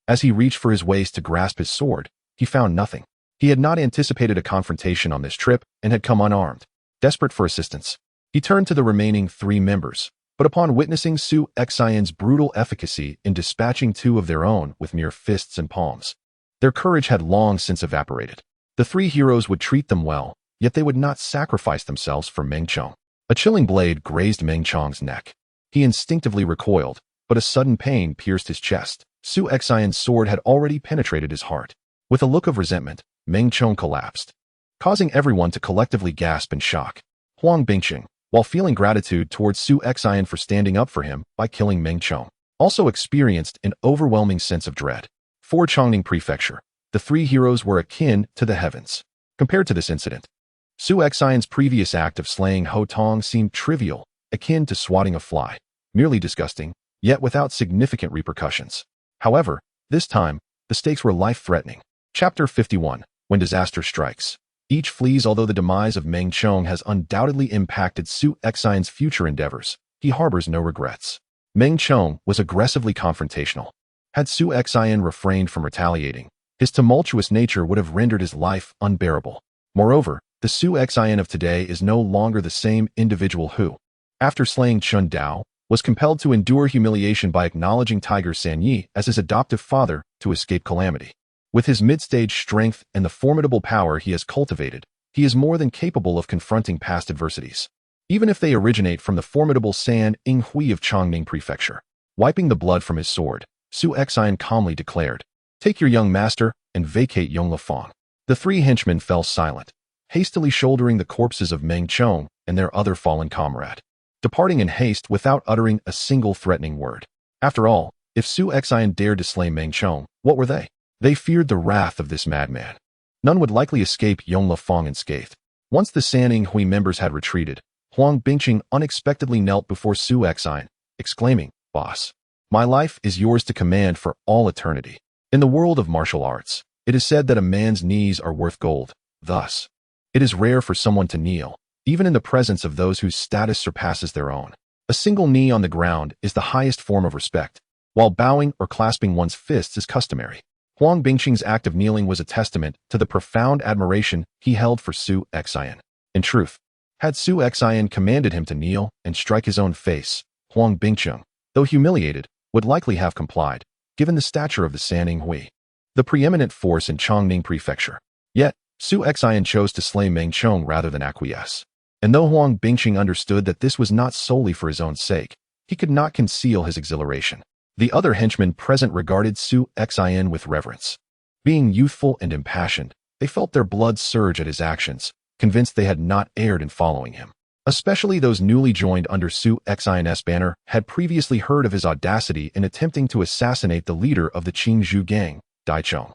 as he reached for his waist to grasp his sword, he found nothing. He had not anticipated a confrontation on this trip and had come unarmed. Desperate for assistance, he turned to the remaining 3 members, but upon witnessing Su Xian's brutal efficacy in dispatching 2 of their own with mere fists and palms, their courage had long since evaporated. The 3 heroes would treat them well, yet they would not sacrifice themselves for Meng Chong. A chilling blade grazed Meng Chong's neck. He instinctively recoiled, but a sudden pain pierced his chest. Su Xian's sword had already penetrated his heart. With a look of resentment, Meng Chong collapsed, causing everyone to collectively gasp in shock. Huang Bingqing, while feeling gratitude towards Su Xian for standing up for him by killing Meng Chong, also experienced an overwhelming sense of dread. For Chongqing Prefecture, the 3 heroes were akin to the heavens. Compared to this incident, Su Xian's previous act of slaying Ho Tong seemed trivial, akin to swatting a fly, merely disgusting, yet without significant repercussions. However, this time, the stakes were life-threatening. Chapter 51. When Disaster Strikes. Each flees. Although the demise of Meng Chong has undoubtedly impacted Su Xian's future endeavors, he harbors no regrets. Meng Chong was aggressively confrontational. Had Su Xian refrained from retaliating, his tumultuous nature would have rendered his life unbearable. Moreover, the Su Xian of today is no longer the same individual who, after slaying Chun Dao, was compelled to endure humiliation by acknowledging Tiger Sanyi as his adoptive father to escape calamity. With his mid-stage strength and the formidable power he has cultivated, he is more than capable of confronting past adversities, even if they originate from the formidable San Ing Hui of Chongning Prefecture. Wiping the blood from his sword, Su Xian calmly declared, "Take your young master and vacate Yonglifang." The three henchmen fell silent, hastily shouldering the corpses of Meng Chong and their other fallen comrade, departing in haste without uttering a single threatening word. After all, if Su Xian dared to slay Meng Chong, what were they? They feared the wrath of this madman. None would likely escape Yonglifang unscathed. Once the San Ing Hui members had retreated, Huang Bingqing unexpectedly knelt before Su Xian, exclaiming, "Boss, my life is yours to command for all eternity." In the world of martial arts, it is said that a man's knees are worth gold. Thus, it is rare for someone to kneel, even in the presence of those whose status surpasses their own. A single knee on the ground is the highest form of respect, while bowing or clasping one's fists is customary. Huang Bingqing's act of kneeling was a testament to the profound admiration he held for Su Xian. In truth, had Su Xian commanded him to kneel and strike his own face, Huang Bingqing, though humiliated, would likely have complied, given the stature of the San Ing Hui, the preeminent force in Chongning Prefecture. Yet, Su Xian chose to slay Meng Chong rather than acquiesce. And though Huang Bingqing understood that this was not solely for his own sake, he could not conceal his exhilaration. The other henchmen present regarded Su Xian with reverence. Being youthful and impassioned, they felt their blood surge at his actions, convinced they had not erred in following him. Especially those newly joined under Su Xian's banner had previously heard of his audacity in attempting to assassinate the leader of the Qingzhou gang, Dai Chong.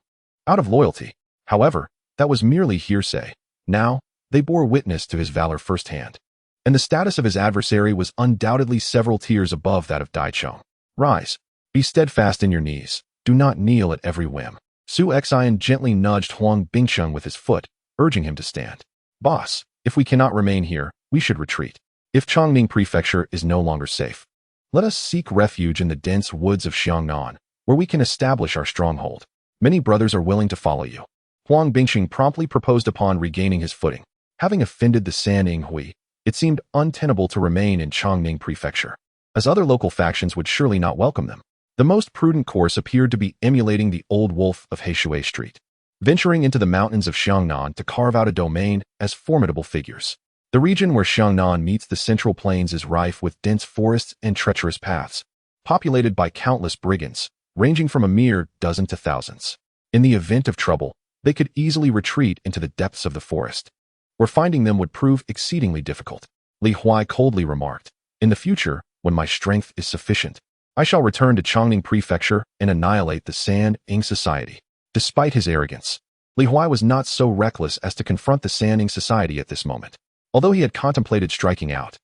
Out of loyalty, however, that was merely hearsay. Now, they bore witness to his valor firsthand. And the status of his adversary was undoubtedly several tiers above that of Dai Chong. "Rise. Be steadfast in your knees. Do not kneel at every whim." Su Xian gently nudged Huang Bingqing with his foot, urging him to stand. "Boss, if we cannot remain here, we should retreat. If Chongning Prefecture is no longer safe, let us seek refuge in the dense woods of Xiangnan, where we can establish our stronghold. Many brothers are willing to follow you." Huang Bingqing promptly proposed upon regaining his footing. Having offended the San Ing Hui, it seemed untenable to remain in Chongning Prefecture, as other local factions would surely not welcome them. The most prudent course appeared to be emulating the old wolf of Heishui Street, venturing into the mountains of Xiangnan to carve out a domain as formidable figures. The region where Xiangnan meets the central plains is rife with dense forests and treacherous paths, populated by countless brigands, ranging from a mere dozen to thousands. In the event of trouble, they could easily retreat into the depths of the forest, where finding them would prove exceedingly difficult. Li Huai coldly remarked, "In the future, when my strength is sufficient, I shall return to Chongning Prefecture and annihilate the San Ing Society." Despite his arrogance, Li Huai was not so reckless as to confront the San Ing Society at this moment. Although he had contemplated striking out,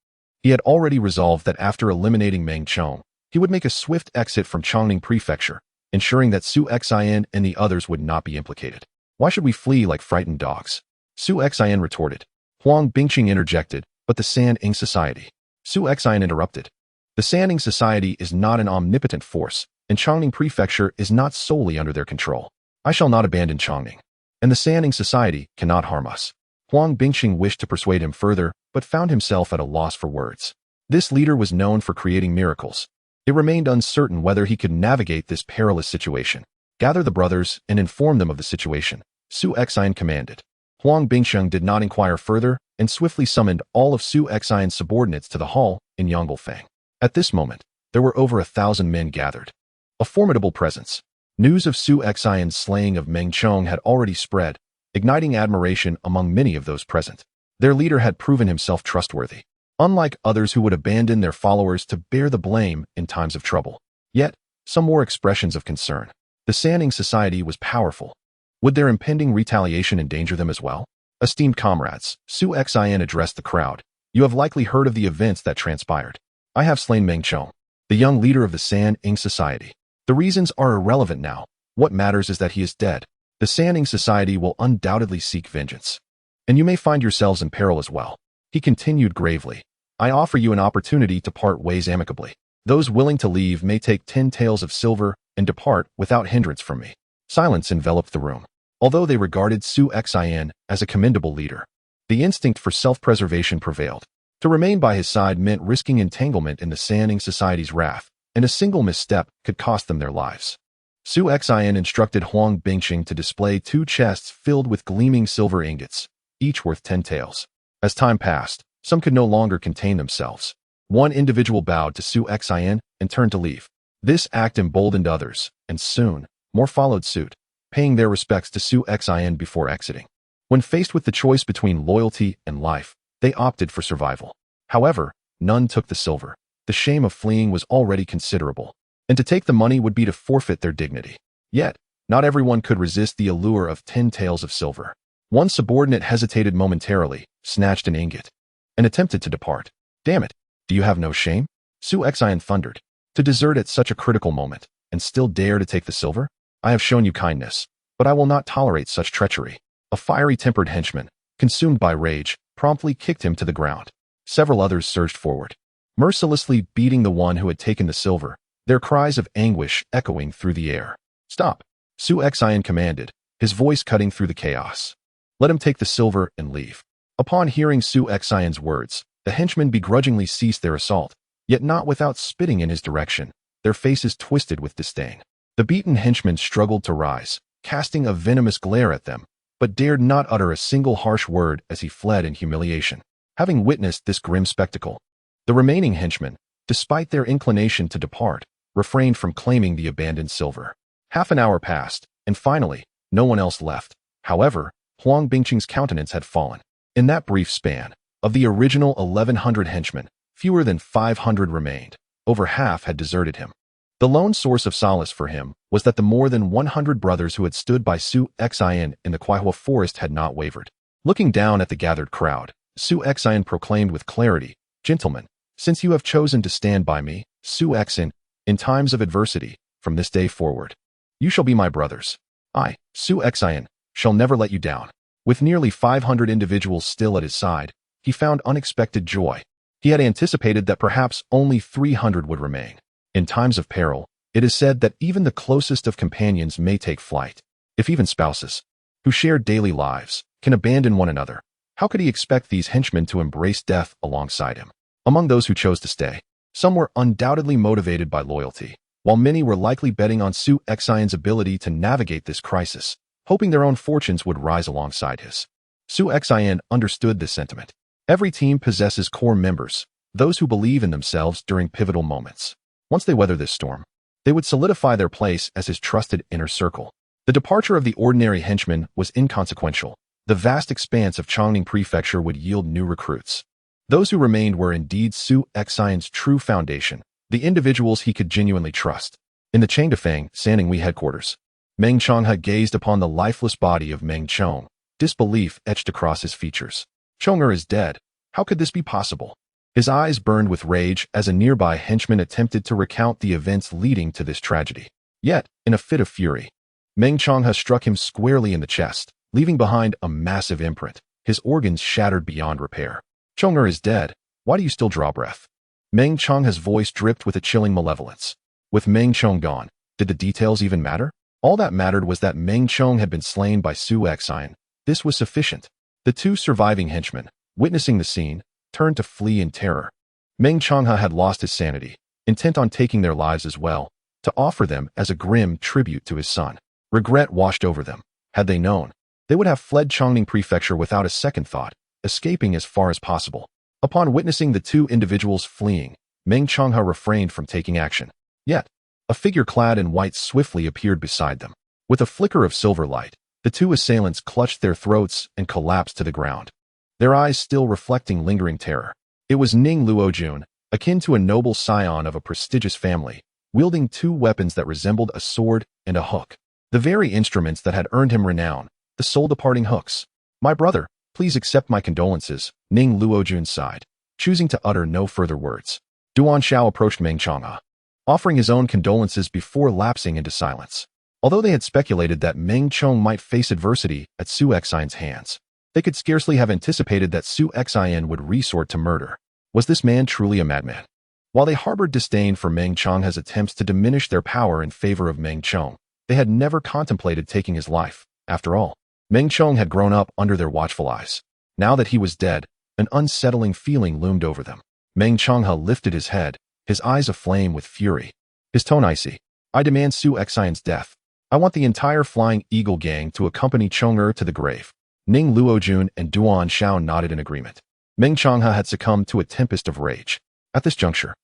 he had already resolved that after eliminating Meng Chong, he would make a swift exit from Chongning Prefecture, ensuring that Su Xian and the others would not be implicated. "Why should we flee like frightened dogs?" Su Xian retorted. Huang Bingqing interjected, "But the San Ing Society." Su Xian interrupted. "The San Ing Society is not an omnipotent force, and Chongning Prefecture is not solely under their control. I shall not abandon Chongning, and the San Ing Society cannot harm us." Huang Bingqing wished to persuade him further, but found himself at a loss for words. This leader was known for creating miracles. It remained uncertain whether he could navigate this perilous situation. "Gather the brothers and inform them of the situation," Su Xian commanded. Huang Bingqing did not inquire further and swiftly summoned all of Su Xian's subordinates to the hall in Yonglifang. At this moment, there were over 1,000 men gathered. A formidable presence. News of Su Xian's slaying of Meng Chong had already spread, igniting admiration among many of those present. Their leader had proven himself trustworthy, unlike others who would abandon their followers to bear the blame in times of trouble. Yet, some more expressions of concern. The San Ing Society was powerful. Would their impending retaliation endanger them as well? "Esteemed comrades," Su Xian addressed the crowd, You have likely heard of the events that transpired. I have slain Meng Chong, the young leader of the San Ing Society. The reasons are irrelevant now. What matters is that he is dead. The San Ing Society will undoubtedly seek vengeance. And you may find yourselves in peril as well. He continued gravely. I offer you an opportunity to part ways amicably. Those willing to leave may take 10 taels of silver and depart without hindrance from me. Silence enveloped the room. Although they regarded Su Xin as a commendable leader, the instinct for self-preservation prevailed. To remain by his side meant risking entanglement in the San Ing Society's wrath, and a single misstep could cost them their lives. Su Xin instructed Huang Bingqing to display 2 chests filled with gleaming silver ingots, each worth 10 taels. As time passed, some could no longer contain themselves. One individual bowed to Su Xin and turned to leave. This act emboldened others, and soon, more followed suit, paying their respects to Su Xin before exiting. When faced with the choice between loyalty and life, they opted for survival. However, none took the silver. The shame of fleeing was already considerable, and to take the money would be to forfeit their dignity. Yet, not everyone could resist the allure of 10 taels of silver. One subordinate hesitated momentarily, snatched an ingot, and attempted to depart. Damn it, do you have no shame? Su Xin thundered. To desert at such a critical moment, and still dare to take the silver? I have shown you kindness, but I will not tolerate such treachery. A fiery-tempered henchman, consumed by rage, promptly kicked him to the ground. Several others surged forward, mercilessly beating the one who had taken the silver, their cries of anguish echoing through the air. Stop, Su Xin commanded, his voice cutting through the chaos. Let him take the silver and leave. Upon hearing Su Xin's words, the henchmen begrudgingly ceased their assault, yet not without spitting in his direction, their faces twisted with disdain. The beaten henchman struggled to rise, casting a venomous glare at them, but dared not utter a single harsh word as he fled in humiliation. Having witnessed this grim spectacle, the remaining henchmen, despite their inclination to depart, refrained from claiming the abandoned silver. Half an hour passed, and finally, no one else left. However, Huang Bingqing's countenance had fallen. In that brief span, of the original 1,100 henchmen, fewer than 500 remained. Over half had deserted him. The lone source of solace for him was that the more than 100 brothers who had stood by Su Xin in the Kuaihua forest had not wavered. Looking down at the gathered crowd, Su Xin proclaimed with clarity, Gentlemen, since you have chosen to stand by me, Su Xin, in times of adversity, from this day forward, you shall be my brothers. I, Su Xin, shall never let you down. With nearly 500 individuals still at his side, he found unexpected joy. He had anticipated that perhaps only 300 would remain. In times of peril, it is said that even the closest of companions may take flight. If even spouses, who share daily lives, can abandon one another, how could he expect these henchmen to embrace death alongside him? Among those who chose to stay, some were undoubtedly motivated by loyalty, while many were likely betting on Su Xin's ability to navigate this crisis, hoping their own fortunes would rise alongside his. Su Xin understood this sentiment. Every team possesses core members, those who believe in themselves during pivotal moments. Once they weather this storm, they would solidify their place as his trusted inner circle. The departure of the ordinary henchman was inconsequential. The vast expanse of Chongning Prefecture would yield new recruits. Those who remained were indeed Su Xin's true foundation, the individuals he could genuinely trust. In the Changdefang, Saninghui headquarters, Meng Chongha gazed upon the lifeless body of Meng Chong, disbelief etched across his features. Chonger is dead. How could this be possible? His eyes burned with rage as a nearby henchman attempted to recount the events leading to this tragedy. Yet, in a fit of fury, Meng Chongha struck him squarely in the chest, leaving behind a massive imprint, his organs shattered beyond repair. Chonger is dead. Why do you still draw breath? Meng Chongha's voice dripped with a chilling malevolence. With Meng Chong gone, did the details even matter? All that mattered was that Meng Chong had been slain by Su Xin. This was sufficient. The 2 surviving henchmen, witnessing the scene, turned to flee in terror. Meng Chongha had lost his sanity, intent on taking their lives as well, to offer them as a grim tribute to his son. Regret washed over them. Had they known, they would have fled Chongning Prefecture without a second thought, escaping as far as possible. Upon witnessing the 2 individuals fleeing, Meng Chongha refrained from taking action. Yet, a figure clad in white swiftly appeared beside them. With a flicker of silver light, the 2 assailants clutched their throats and collapsed to the ground, their eyes still reflecting lingering terror. It was Ning Luojun, akin to a noble scion of a prestigious family, wielding 2 weapons that resembled a sword and a hook. The very instruments that had earned him renown, the soul-departing hooks. My brother, please accept my condolences, Ning Luojun sighed. choosing to utter no further words. Duan Shao approached Meng Chang'e, offering his own condolences before lapsing into silence. Although they had speculated that Meng Chong might face adversity at Su Xian's hands, they could scarcely have anticipated that Su Xian would resort to murder. Was this man truly a madman? While they harbored disdain for Meng Chang'e's attempts to diminish their power in favor of Meng Chong, they had never contemplated taking his life. After all, Meng Chong had grown up under their watchful eyes. Now that he was dead, an unsettling feeling loomed over them. Meng Chang'e lifted his head, his eyes aflame with fury. His tone icy. I demand Su Xian's death. I want the entire Flying Eagle gang to accompany Chong'e to the grave. Ning Luojun and Duan Shao nodded in agreement. Meng Chang'e had succumbed to a tempest of rage. At this juncture,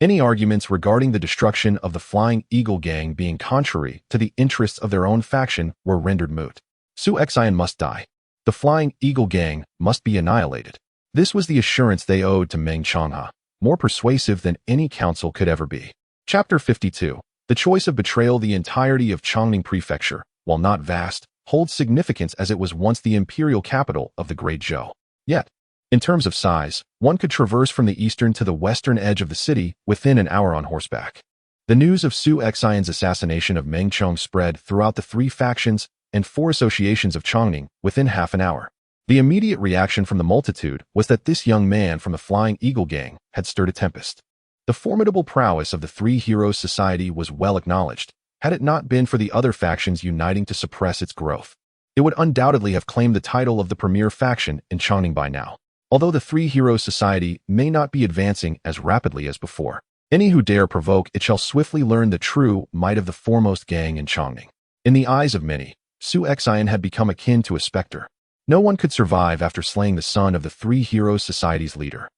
any arguments regarding the destruction of the Flying Eagle gang being contrary to the interests of their own faction were rendered moot. Su Xian must die. The Flying Eagle gang must be annihilated. This was the assurance they owed to Meng Chang'e, more persuasive than any counsel could ever be. Chapter 52. The choice of betrayal. The entirety of Chongning Prefecture, while not vast, holds significance as it was once the imperial capital of the Great Zhou. Yet, in terms of size, one could traverse from the eastern to the western edge of the city within an hour on horseback. The news of Su Xian's assassination of Meng Chong spread throughout the 3 factions and 4 associations of Chongning within half an hour. The immediate reaction from the multitude was that this young man from the Flying Eagle gang had stirred a tempest. The formidable prowess of the 3 Heroes Society was well acknowledged. Had it not been for the other factions uniting to suppress its growth, it would undoubtedly have claimed the title of the premier faction in Chongning by now. Although the 3 Heroes Society may not be advancing as rapidly as before, any who dare provoke it shall swiftly learn the true might of the foremost gang in Chongning. In the eyes of many, Su Xian had become akin to a specter. No one could survive after slaying the son of the 3 Heroes Society's leader.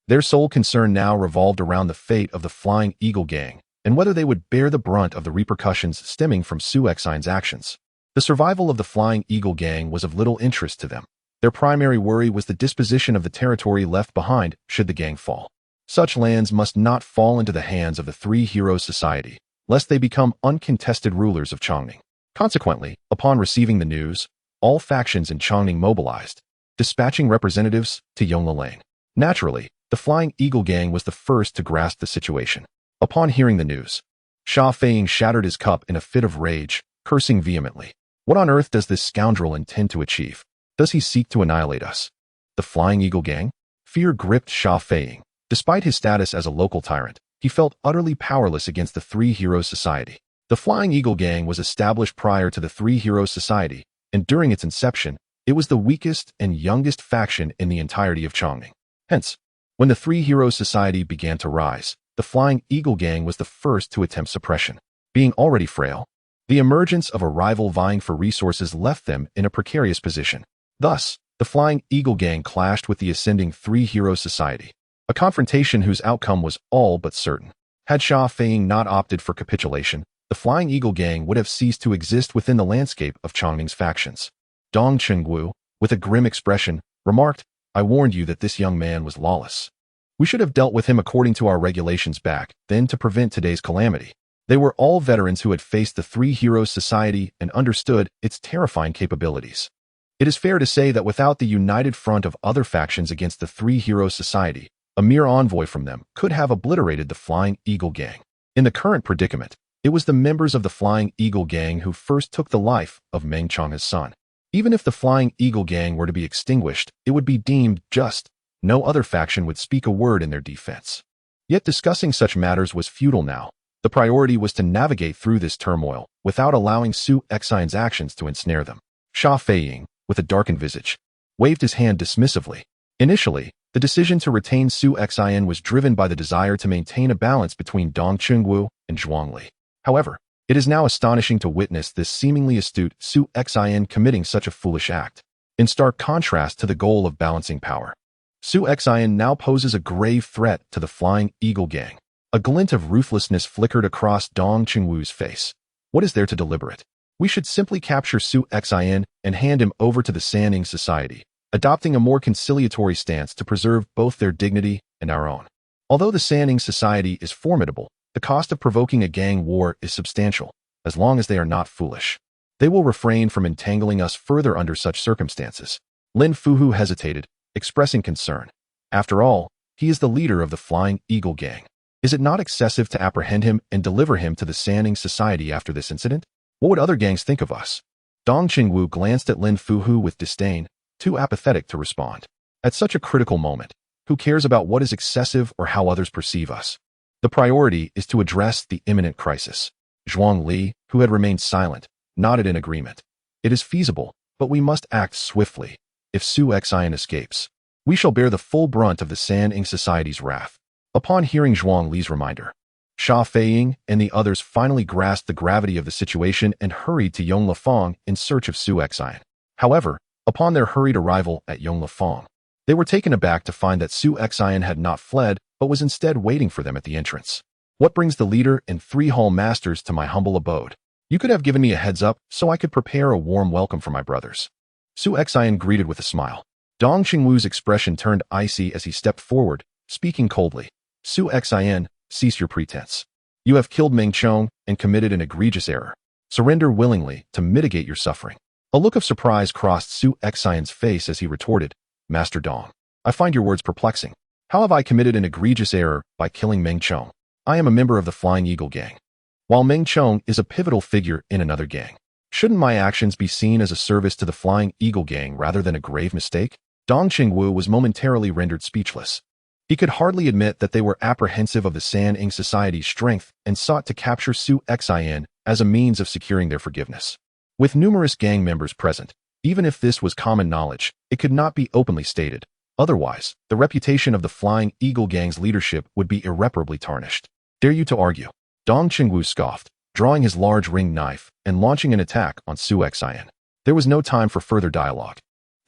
Their sole concern now revolved around the fate of the Flying Eagle gang, and whether they would bear the brunt of the repercussions stemming from Su Xian's actions. The survival of the Flying Eagle gang was of little interest to them. Their primary worry was the disposition of the territory left behind should the gang fall. Such lands must not fall into the hands of the 3 Heroes Society, lest they become uncontested rulers of Chongning. Consequently, upon receiving the news, all factions in Chongning mobilized, dispatching representatives to Yonglilane. Naturally, the Flying Eagle gang was the first to grasp the situation. Upon hearing the news, Sha Feiying shattered his cup in a fit of rage, cursing vehemently. What on earth does this scoundrel intend to achieve? Does he seek to annihilate us? The Flying Eagle gang? Fear gripped Sha Feiying. Despite his status as a local tyrant, he felt utterly powerless against the 3 Heroes Society. The Flying Eagle gang was established prior to the 3 Heroes Society, and during its inception, it was the weakest and youngest faction in the entirety of Chongning. Hence, when the 3 Heroes Society began to rise, the Flying Eagle gang was the first to attempt suppression. Being already frail, the emergence of a rival vying for resources left them in a precarious position. Thus, the Flying Eagle gang clashed with the ascending 3 Heroes Society, a confrontation whose outcome was all but certain. Had Sha Feiying not opted for capitulation, the Flying Eagle gang would have ceased to exist within the landscape of Chongning's factions. Dong Chengguo, with a grim expression, remarked, I warned you that this young man was lawless. We should have dealt with him according to our regulations back then to prevent today's calamity. They were all veterans who had faced the 3 Heroes Society and understood its terrifying capabilities. It is fair to say that without the united front of other factions against the 3 Heroes Society, a mere envoy from them could have obliterated the Flying Eagle gang. In the current predicament, it was the members of the Flying Eagle gang who first took the life of Meng Chang'e's son. Even if the Flying Eagle gang were to be extinguished, it would be deemed just. No other faction would speak a word in their defense. Yet discussing such matters was futile now. The priority was to navigate through this turmoil without allowing Su Xian's actions to ensnare them. Sha Feiying, with a darkened visage, waved his hand dismissively. Initially, the decision to retain Su Xian was driven by the desire to maintain a balance between Dong Chengguo and Zhuangli. However, it is now astonishing to witness this seemingly astute Su Xian committing such a foolish act. In stark contrast to the goal of balancing power, Su Xian now poses a grave threat to the Flying Eagle gang. A glint of ruthlessness flickered across Dong Chengguo's face. What is there to deliberate? We should simply capture Su Xian and hand him over to the Sanning Society, adopting a more conciliatory stance to preserve both their dignity and our own. Although the Sanning Society is formidable, the cost of provoking a gang war is substantial, as long as they are not foolish. They will refrain from entangling us further under such circumstances. Lin Fuhu hesitated, expressing concern. After all, He is the leader of the Flying Eagle gang. Is it not excessive to apprehend him and deliver him to the Sanning Society after this incident? What would other gangs think of us? Dong Qingwu glanced at Lin Fuhu with disdain, too apathetic to respond. At such a critical moment, who cares about what is excessive or how others perceive us? The priority is to address the imminent crisis. Zhuang Li, who had remained silent, nodded in agreement. It is feasible, but we must act swiftly. If Su Xian escapes, we shall bear the full brunt of the Sanning Society's wrath. Upon hearing Zhuang Li's reminder, Sha Feiying and the others finally grasped the gravity of the situation and hurried to Yonglifeng in search of Su Xian. However, upon their hurried arrival at Yonglifeng, they were taken aback to find that Su Xian had not fled, but was instead waiting for them at the entrance. What brings the leader and 3 hall masters to my humble abode? You could have given me a heads up so I could prepare a warm welcome for my brothers. Su Xian greeted with a smile. Dong Qingwu's expression turned icy as he stepped forward, speaking coldly. Su Xian, cease your pretense. You have killed Meng Chong and committed an egregious error. Surrender willingly to mitigate your suffering. A look of surprise crossed Su Xian's face as he retorted, Master Dong, I find your words perplexing. How have I committed an egregious error by killing Meng Chong? I am a member of the Flying Eagle gang, while Meng Chong is a pivotal figure in another gang. Shouldn't my actions be seen as a service to the Flying Eagle gang rather than a grave mistake? Dong Qingwu was momentarily rendered speechless. He could hardly admit that they were apprehensive of the Sanning Society's strength and sought to capture Su Xian as a means of securing their forgiveness. With numerous gang members present, even if this was common knowledge, it could not be openly stated. Otherwise, the reputation of the Flying Eagle gang's leadership would be irreparably tarnished. Dare you to argue? Dong Qingwu scoffed, drawing his large ring knife and launching an attack on Su Xian. There was no time for further dialogue.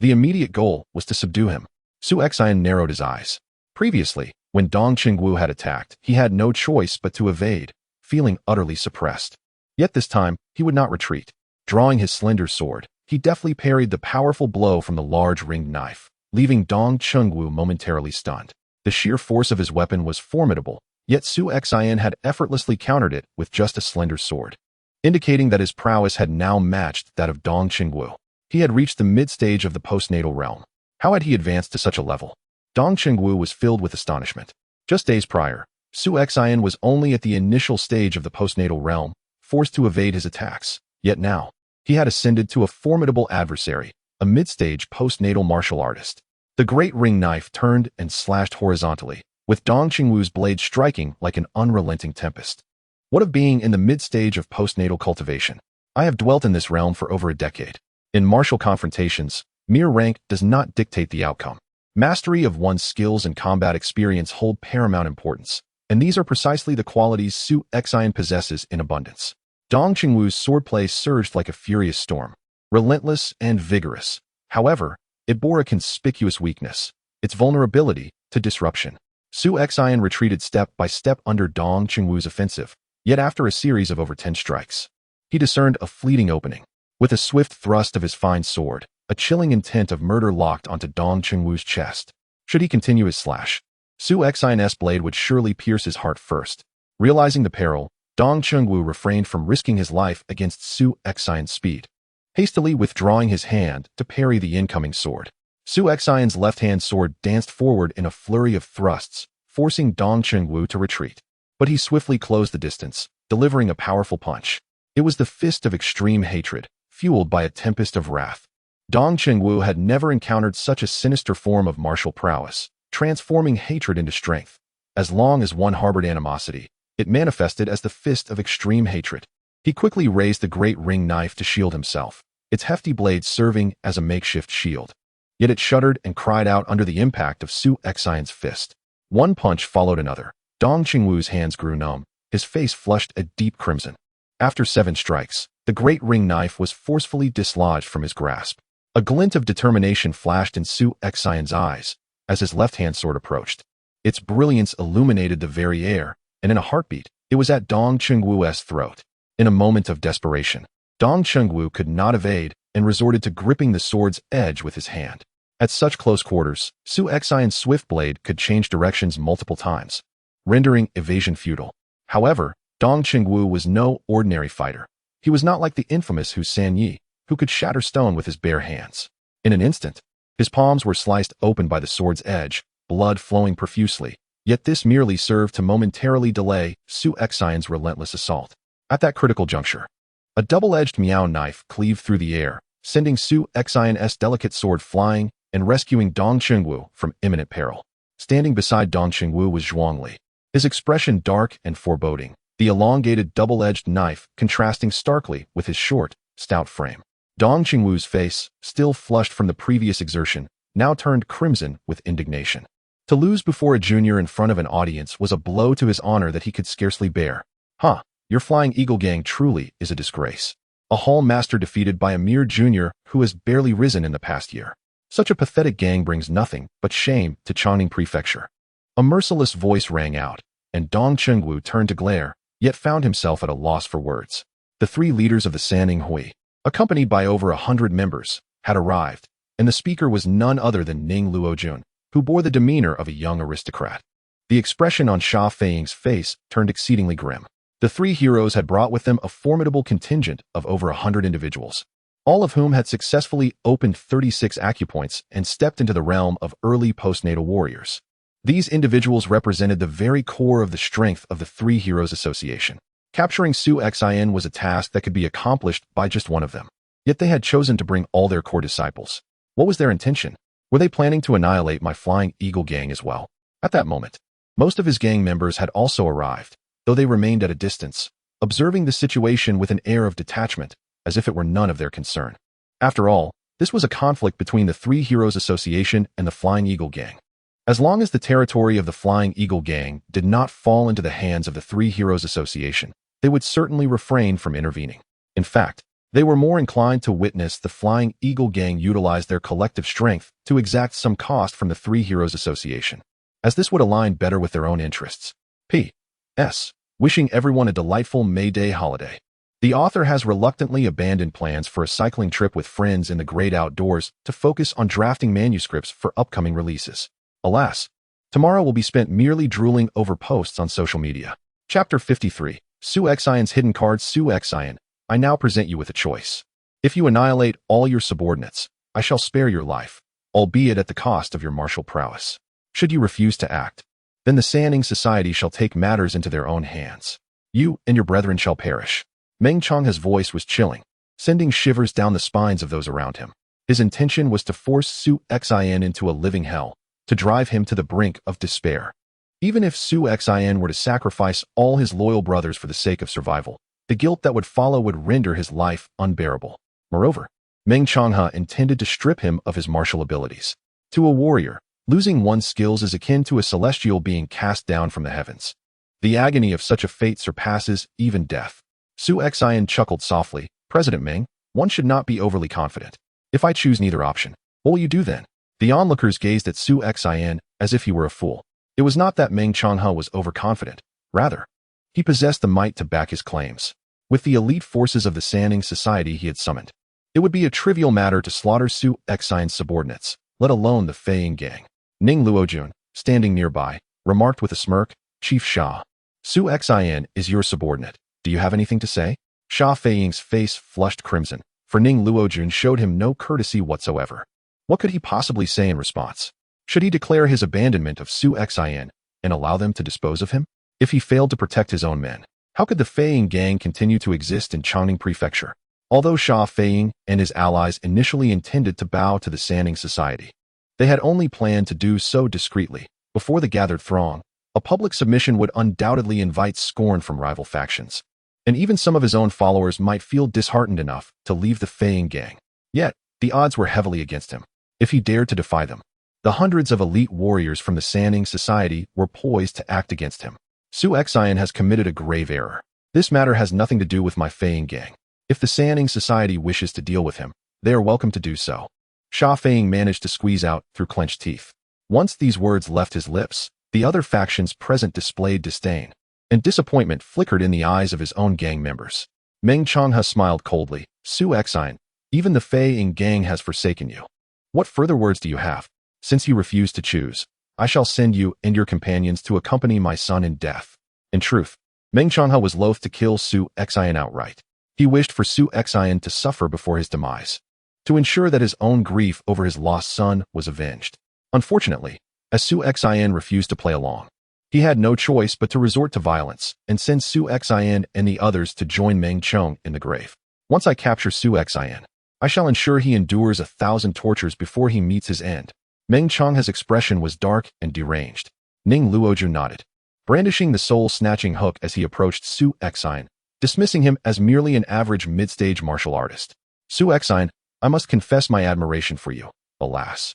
The immediate goal was to subdue him. Su Xian narrowed his eyes. Previously, when Dong Qingwu had attacked, he had no choice but to evade, feeling utterly suppressed. Yet this time, he would not retreat. Drawing his slender sword, he deftly parried the powerful blow from the large ringed knife, leaving Dong Qingwu momentarily stunned. The sheer force of his weapon was formidable, yet Su Xian had effortlessly countered it with just a slender sword, indicating that his prowess had now matched that of Dong Qingwu. He had reached the mid-stage of the postnatal realm. How had he advanced to such a level? Dong Qingwu was filled with astonishment. Just days prior, Su Xian was only at the initial stage of the postnatal realm, forced to evade his attacks. Yet now, he had ascended to a formidable adversary, a mid-stage postnatal martial artist. The great ring knife turned and slashed horizontally, with Dong Qingwu's blade striking like an unrelenting tempest. What of being in the mid-stage of postnatal cultivation? I have dwelt in this realm for over a decade. In martial confrontations, mere rank does not dictate the outcome. Mastery of one's skills and combat experience hold paramount importance, and these are precisely the qualities Su Xian possesses in abundance. Dong Qingwu's swordplay surged like a furious storm, relentless and vigorous. However, it bore a conspicuous weakness, its vulnerability to disruption. Su Xian retreated step by step under Dong Qingwu's offensive, yet after a series of over 10 strikes, he discerned a fleeting opening. With a swift thrust of his fine sword, a chilling intent of murder locked onto Dong Qingwu's chest. Should he continue his slash, Su Xian's blade would surely pierce his heart first. Realizing the peril, Dong Qingwu refrained from risking his life against Su Xian's speed, hastily withdrawing his hand to parry the incoming sword. Su Xian's left-hand sword danced forward in a flurry of thrusts, forcing Dong Qingwu to retreat. But he swiftly closed the distance, delivering a powerful punch. It was the fist of extreme hatred, fueled by a tempest of wrath. Dong Qingwu had never encountered such a sinister form of martial prowess, transforming hatred into strength. As long as one harbored animosity, it manifested as the fist of extreme hatred. He quickly raised the great ring knife to shield himself, its hefty blade serving as a makeshift shield. Yet it shuddered and cried out under the impact of Su Xian's fist. One punch followed another. Dong Qingwu's hands grew numb, his face flushed a deep crimson. After 7 strikes, the great ring knife was forcefully dislodged from his grasp. A glint of determination flashed in Su Xian's eyes as his left-hand sword approached. Its brilliance illuminated the very air, and in a heartbeat, it was at Dong Qingwu's throat. In a moment of desperation, Dong Qingwu could not evade and resorted to gripping the sword's edge with his hand. At such close quarters, Su Xian's swift blade could change directions multiple times, rendering evasion futile. However, Dong Qingwu was no ordinary fighter. He was not like the infamous Hu Sanyi, who could shatter stone with his bare hands. In an instant, his palms were sliced open by the sword's edge, blood flowing profusely, yet this merely served to momentarily delay Su Xian's relentless assault. At that critical juncture, a double-edged Miao knife cleaved through the air, sending Su Xian's delicate sword flying and rescuing Dong Qingwu from imminent peril. Standing beside Dong Qingwu was Zhuangli, his expression dark and foreboding, the elongated double-edged knife contrasting starkly with his short, stout frame. Dong Qingwu's face, still flushed from the previous exertion, now turned crimson with indignation. To lose before a junior in front of an audience was a blow to his honor that he could scarcely bear. Your Flying Eagle gang truly is a disgrace. A hall master defeated by a mere junior who has barely risen in the past year. Such a pathetic gang brings nothing but shame to Changning Prefecture. A merciless voice rang out, and Dong Qingwu turned to glare, yet found himself at a loss for words. The three leaders of the Sanning Hui, accompanied by over 100 members, had arrived, and the speaker was none other than Ning Luojun, who bore the demeanor of a young aristocrat. The expression on Sha Feiying's face turned exceedingly grim. The three heroes had brought with them a formidable contingent of over 100 individuals, all of whom had successfully opened 36 acupoints and stepped into the realm of early postnatal warriors. These individuals represented the very core of the strength of the Three Heroes Association. Capturing Su Xian was a task that could be accomplished by just one of them. Yet they had chosen to bring all their core disciples. What was their intention? Were they planning to annihilate my Flying Eagle gang as well? At that moment, most of his gang members had also arrived, though they remained at a distance, observing the situation with an air of detachment, as if it were none of their concern. After all, this was a conflict between the Three Heroes Association and the Flying Eagle gang. As long as the territory of the Flying Eagle gang did not fall into the hands of the Three Heroes Association, they would certainly refrain from intervening. In fact, they were more inclined to witness the Flying Eagle gang utilize their collective strength to exact some cost from the Three Heroes Association, as this would align better with their own interests. P.S. Wishing everyone a delightful May Day holiday. The author has reluctantly abandoned plans for a cycling trip with friends in the great outdoors to focus on drafting manuscripts for upcoming releases. Alas, tomorrow will be spent merely drooling over posts on social media. Chapter 53. Su Xian's Hidden Cards. Su Xian, I now present you with a choice. If you annihilate all your subordinates, I shall spare your life, albeit at the cost of your martial prowess. Should you refuse to act, then the Sanning Society shall take matters into their own hands. You and your brethren shall perish. Meng Changha's voice was chilling, sending shivers down the spines of those around him. His intention was to force Su Xian into a living hell, to drive him to the brink of despair. Even if Su Xian were to sacrifice all his loyal brothers for the sake of survival, the guilt that would follow would render his life unbearable. Moreover, Meng Changha intended to strip him of his martial abilities. To a warrior, losing one's skills is akin to a celestial being cast down from the heavens. The agony of such a fate surpasses even death. Su Xian chuckled softly. President Meng, one should not be overly confident. If I choose neither option, what will you do then? The onlookers gazed at Su Xian as if he were a fool. It was not that Meng Changha was overconfident. Rather, he possessed the might to back his claims. With the elite forces of the Sanning Society he had summoned, it would be a trivial matter to slaughter Su Xian's subordinates, let alone the Feiying gang. Ning Luojun, standing nearby, remarked with a smirk, Chief Sha, Su Xian is your subordinate. Do you have anything to say? Sha Feiying's face flushed crimson, for Ning Luojun showed him no courtesy whatsoever. What could he possibly say in response? Should he declare his abandonment of Su Xian and allow them to dispose of him? If he failed to protect his own men, how could the Feiying gang continue to exist in Changning Prefecture? Although Sha Feiying and his allies initially intended to bow to the Sanning Society, they had only planned to do so discreetly. Before the gathered throng, a public submission would undoubtedly invite scorn from rival factions, and even some of his own followers might feel disheartened enough to leave the Feiying gang. Yet, the odds were heavily against him. If he dared to defy them, the hundreds of elite warriors from the Sanning Society were poised to act against him. Su Xian has committed a grave error. This matter has nothing to do with my Feiying gang. If the Sanning Society wishes to deal with him, they are welcome to do so. Sha Feiying managed to squeeze out through clenched teeth. Once these words left his lips, the other factions present displayed disdain, and disappointment flickered in the eyes of his own gang members. Meng Changha smiled coldly. Su Xian, even the Feiying gang has forsaken you. What further words do you have? Since you refuse to choose, I shall send you and your companions to accompany my son in death. In truth, Meng Changha was loath to kill Su Xian outright. He wished for Su Xian to suffer before his demise, to ensure that his own grief over his lost son was avenged. Unfortunately, as Su Xin refused to play along. He had no choice but to resort to violence and send Su Xin and the others to join Meng Chong in the grave. Once I capture Su Xin, I shall ensure he endures 1,000 tortures before he meets his end. Meng Chong's expression was dark and deranged. Ning Luoju nodded, brandishing the soul-snatching hook as he approached Su Xin, dismissing him as merely an average mid-stage martial artist. Su Xin, I must confess my admiration for you. Alas,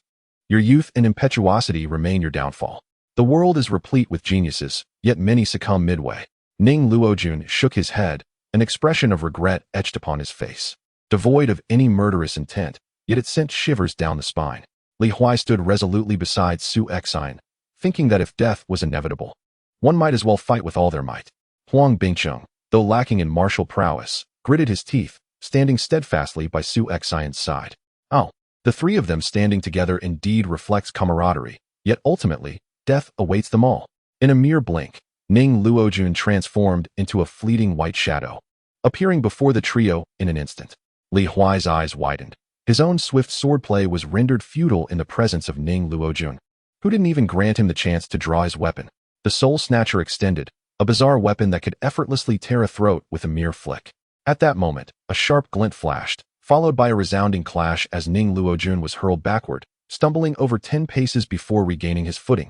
your youth and impetuosity remain your downfall. The world is replete with geniuses, yet many succumb midway. Ning Luojun shook his head, an expression of regret etched upon his face. Devoid of any murderous intent, yet it sent shivers down the spine. Li Huai stood resolutely beside Su Xin, thinking that if death was inevitable, one might as well fight with all their might. Huang Bingcheng, though lacking in martial prowess, gritted his teeth, standing steadfastly by Su Xin's side. Oh, the three of them standing together indeed reflects camaraderie, yet ultimately, death awaits them all. In a mere blink, Ning Luojun transformed into a fleeting white shadow, appearing before the trio in an instant. Li Huai's eyes widened. His own swift swordplay was rendered futile in the presence of Ning Luojun, who didn't even grant him the chance to draw his weapon. The Soul Snatcher extended, a bizarre weapon that could effortlessly tear a throat with a mere flick. At that moment, a sharp glint flashed, followed by a resounding clash as Ning Luojun was hurled backward, stumbling over 10 paces before regaining his footing.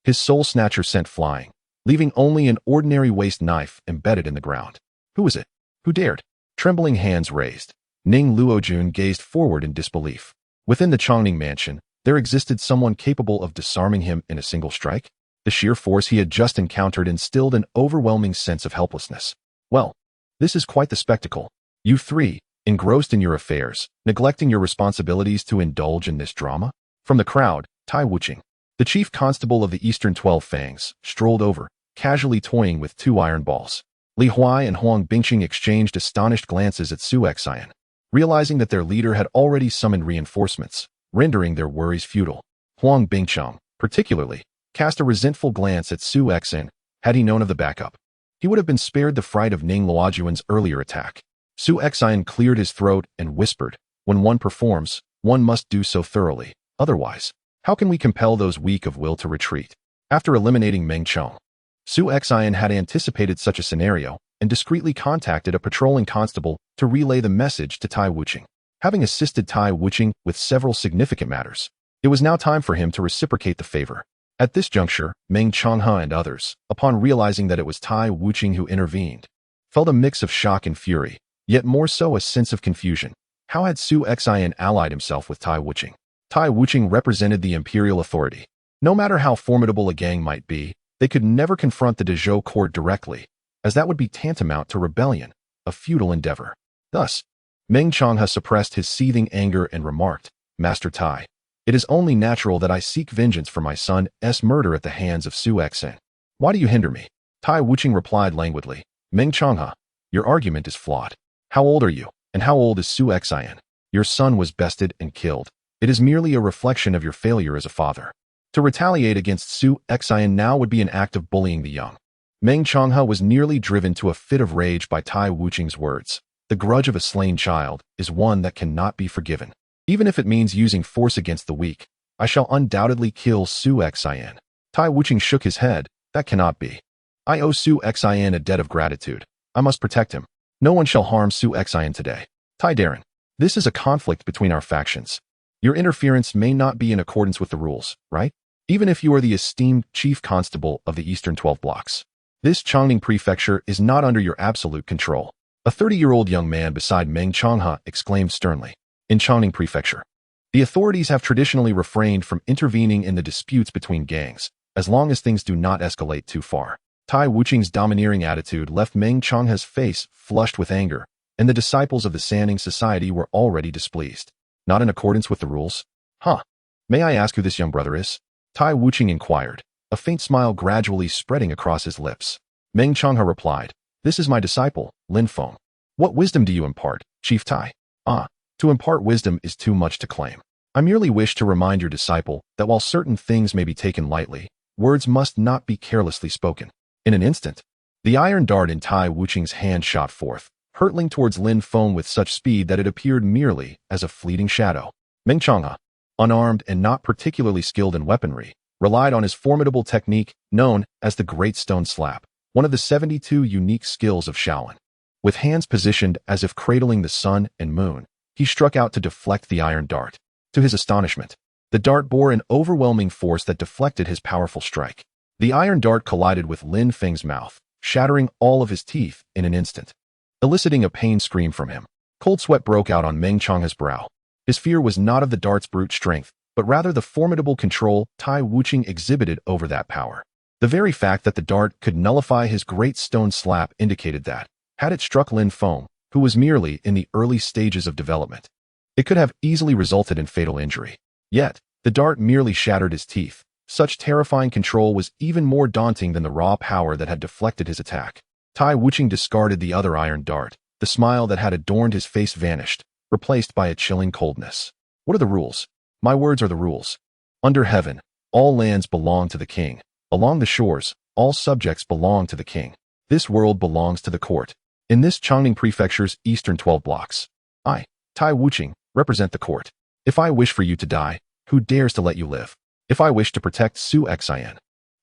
His Soul Snatcher sent flying, leaving only an ordinary waste knife embedded in the ground. Who was it? Who dared? Trembling hands raised, Ning Luojun gazed forward in disbelief. Within the Chongning mansion, there existed someone capable of disarming him in a single strike? The sheer force he had just encountered instilled an overwhelming sense of helplessness. Well, this is quite the spectacle. You three, engrossed in your affairs, neglecting your responsibilities to indulge in this drama? From the crowd, Tai Wuching, the chief constable of the Eastern 12 Fangs, strolled over, casually toying with 2 iron balls. Li Huai and Huang Bingcheng exchanged astonished glances at Su Xin, realizing that their leader had already summoned reinforcements, rendering their worries futile. Huang Bingcheng, particularly, cast a resentful glance at Su Xin. Had he known of the backup, he would have been spared the fright of Ning Luojuan's earlier attack. Su Xin cleared his throat and whispered, when one performs, one must do so thoroughly. Otherwise, how can we compel those weak of will to retreat? After eliminating Meng Chong, Su Xin had anticipated such a scenario and discreetly contacted a patrolling constable to relay the message to Tai Wuching. Having assisted Tai Wuching with several significant matters, it was now time for him to reciprocate the favor. At this juncture, Meng Chonghe and others, upon realizing that it was Tai Wuching who intervened, felt a mix of shock and fury, yet more so a sense of confusion. How had Su Xin allied himself with Tai Wuching? Tai Wuching represented the imperial authority. No matter how formidable a gang might be, they could never confront the Dezhou court directly, as that would be tantamount to rebellion, a futile endeavor. Thus, Meng Chonghe suppressed his seething anger and remarked, Master Tai, it is only natural that I seek vengeance for my son's murder at the hands of Su Xin. Why do you hinder me? Tai Wuching replied languidly, Meng Chonghe, your argument is flawed. How old are you, and how old is Su Xin? Your son was bested and killed. It is merely a reflection of your failure as a father. To retaliate against Su Xin now would be an act of bullying the young. Meng Chonghe was nearly driven to a fit of rage by Tai Wuching's words. The grudge of a slain child is one that cannot be forgiven. Even if it means using force against the weak, I shall undoubtedly kill Su Xin. Tai Wuching shook his head. That cannot be. I owe Su Xin a debt of gratitude. I must protect him. No one shall harm Su Xin today. Tai Darren, this is a conflict between our factions. Your interference may not be in accordance with the rules, right? Even if you are the esteemed chief constable of the Eastern 12 blocks. This Chongning prefecture is not under your absolute control. A 30-year-old young man beside Meng Chonghe exclaimed sternly. In Chongning prefecture, the authorities have traditionally refrained from intervening in the disputes between gangs, as long as things do not escalate too far. Tai Wuching's domineering attitude left Meng Chonghe's face flushed with anger, and the disciples of the Sanning Society were already displeased. Not in accordance with the rules? Huh. May I ask who this young brother is? Tai Wuching inquired, a faint smile gradually spreading across his lips. Meng Chonghe replied, This is my disciple, Lin Feng. What wisdom do you impart, Chief Tai? To impart wisdom is too much to claim. I merely wish to remind your disciple that while certain things may be taken lightly, words must not be carelessly spoken. In an instant, the iron dart in Tai Wuching's hand shot forth, hurtling towards Lin Feng with such speed that it appeared merely as a fleeting shadow. Meng Chonghe, unarmed and not particularly skilled in weaponry, relied on his formidable technique known as the Great Stone Slap, one of the 72 unique skills of Shaolin. With hands positioned as if cradling the sun and moon, he struck out to deflect the iron dart. To his astonishment, the dart bore an overwhelming force that deflected his powerful strike. The iron dart collided with Lin Feng's mouth, shattering all of his teeth in an instant, eliciting a pain scream from him. Cold sweat broke out on Meng Changha's brow. His fear was not of the dart's brute strength, but rather the formidable control Tai Wuching exhibited over that power. The very fact that the dart could nullify his Great Stone Slap indicated that, had it struck Lin Feng, who was merely in the early stages of development, it could have easily resulted in fatal injury. Yet, the dart merely shattered his teeth. Such terrifying control was even more daunting than the raw power that had deflected his attack. Tai Wuching discarded the other iron dart. The smile that had adorned his face vanished, replaced by a chilling coldness. What are the rules? My words are the rules. Under heaven, all lands belong to the king. Along the shores, all subjects belong to the king. This world belongs to the court. In this Changning Prefecture's eastern 12 blocks, I, Tai Wuching, represent the court. If I wish for you to die, who dares to let you live? If I wish to protect Su Xian,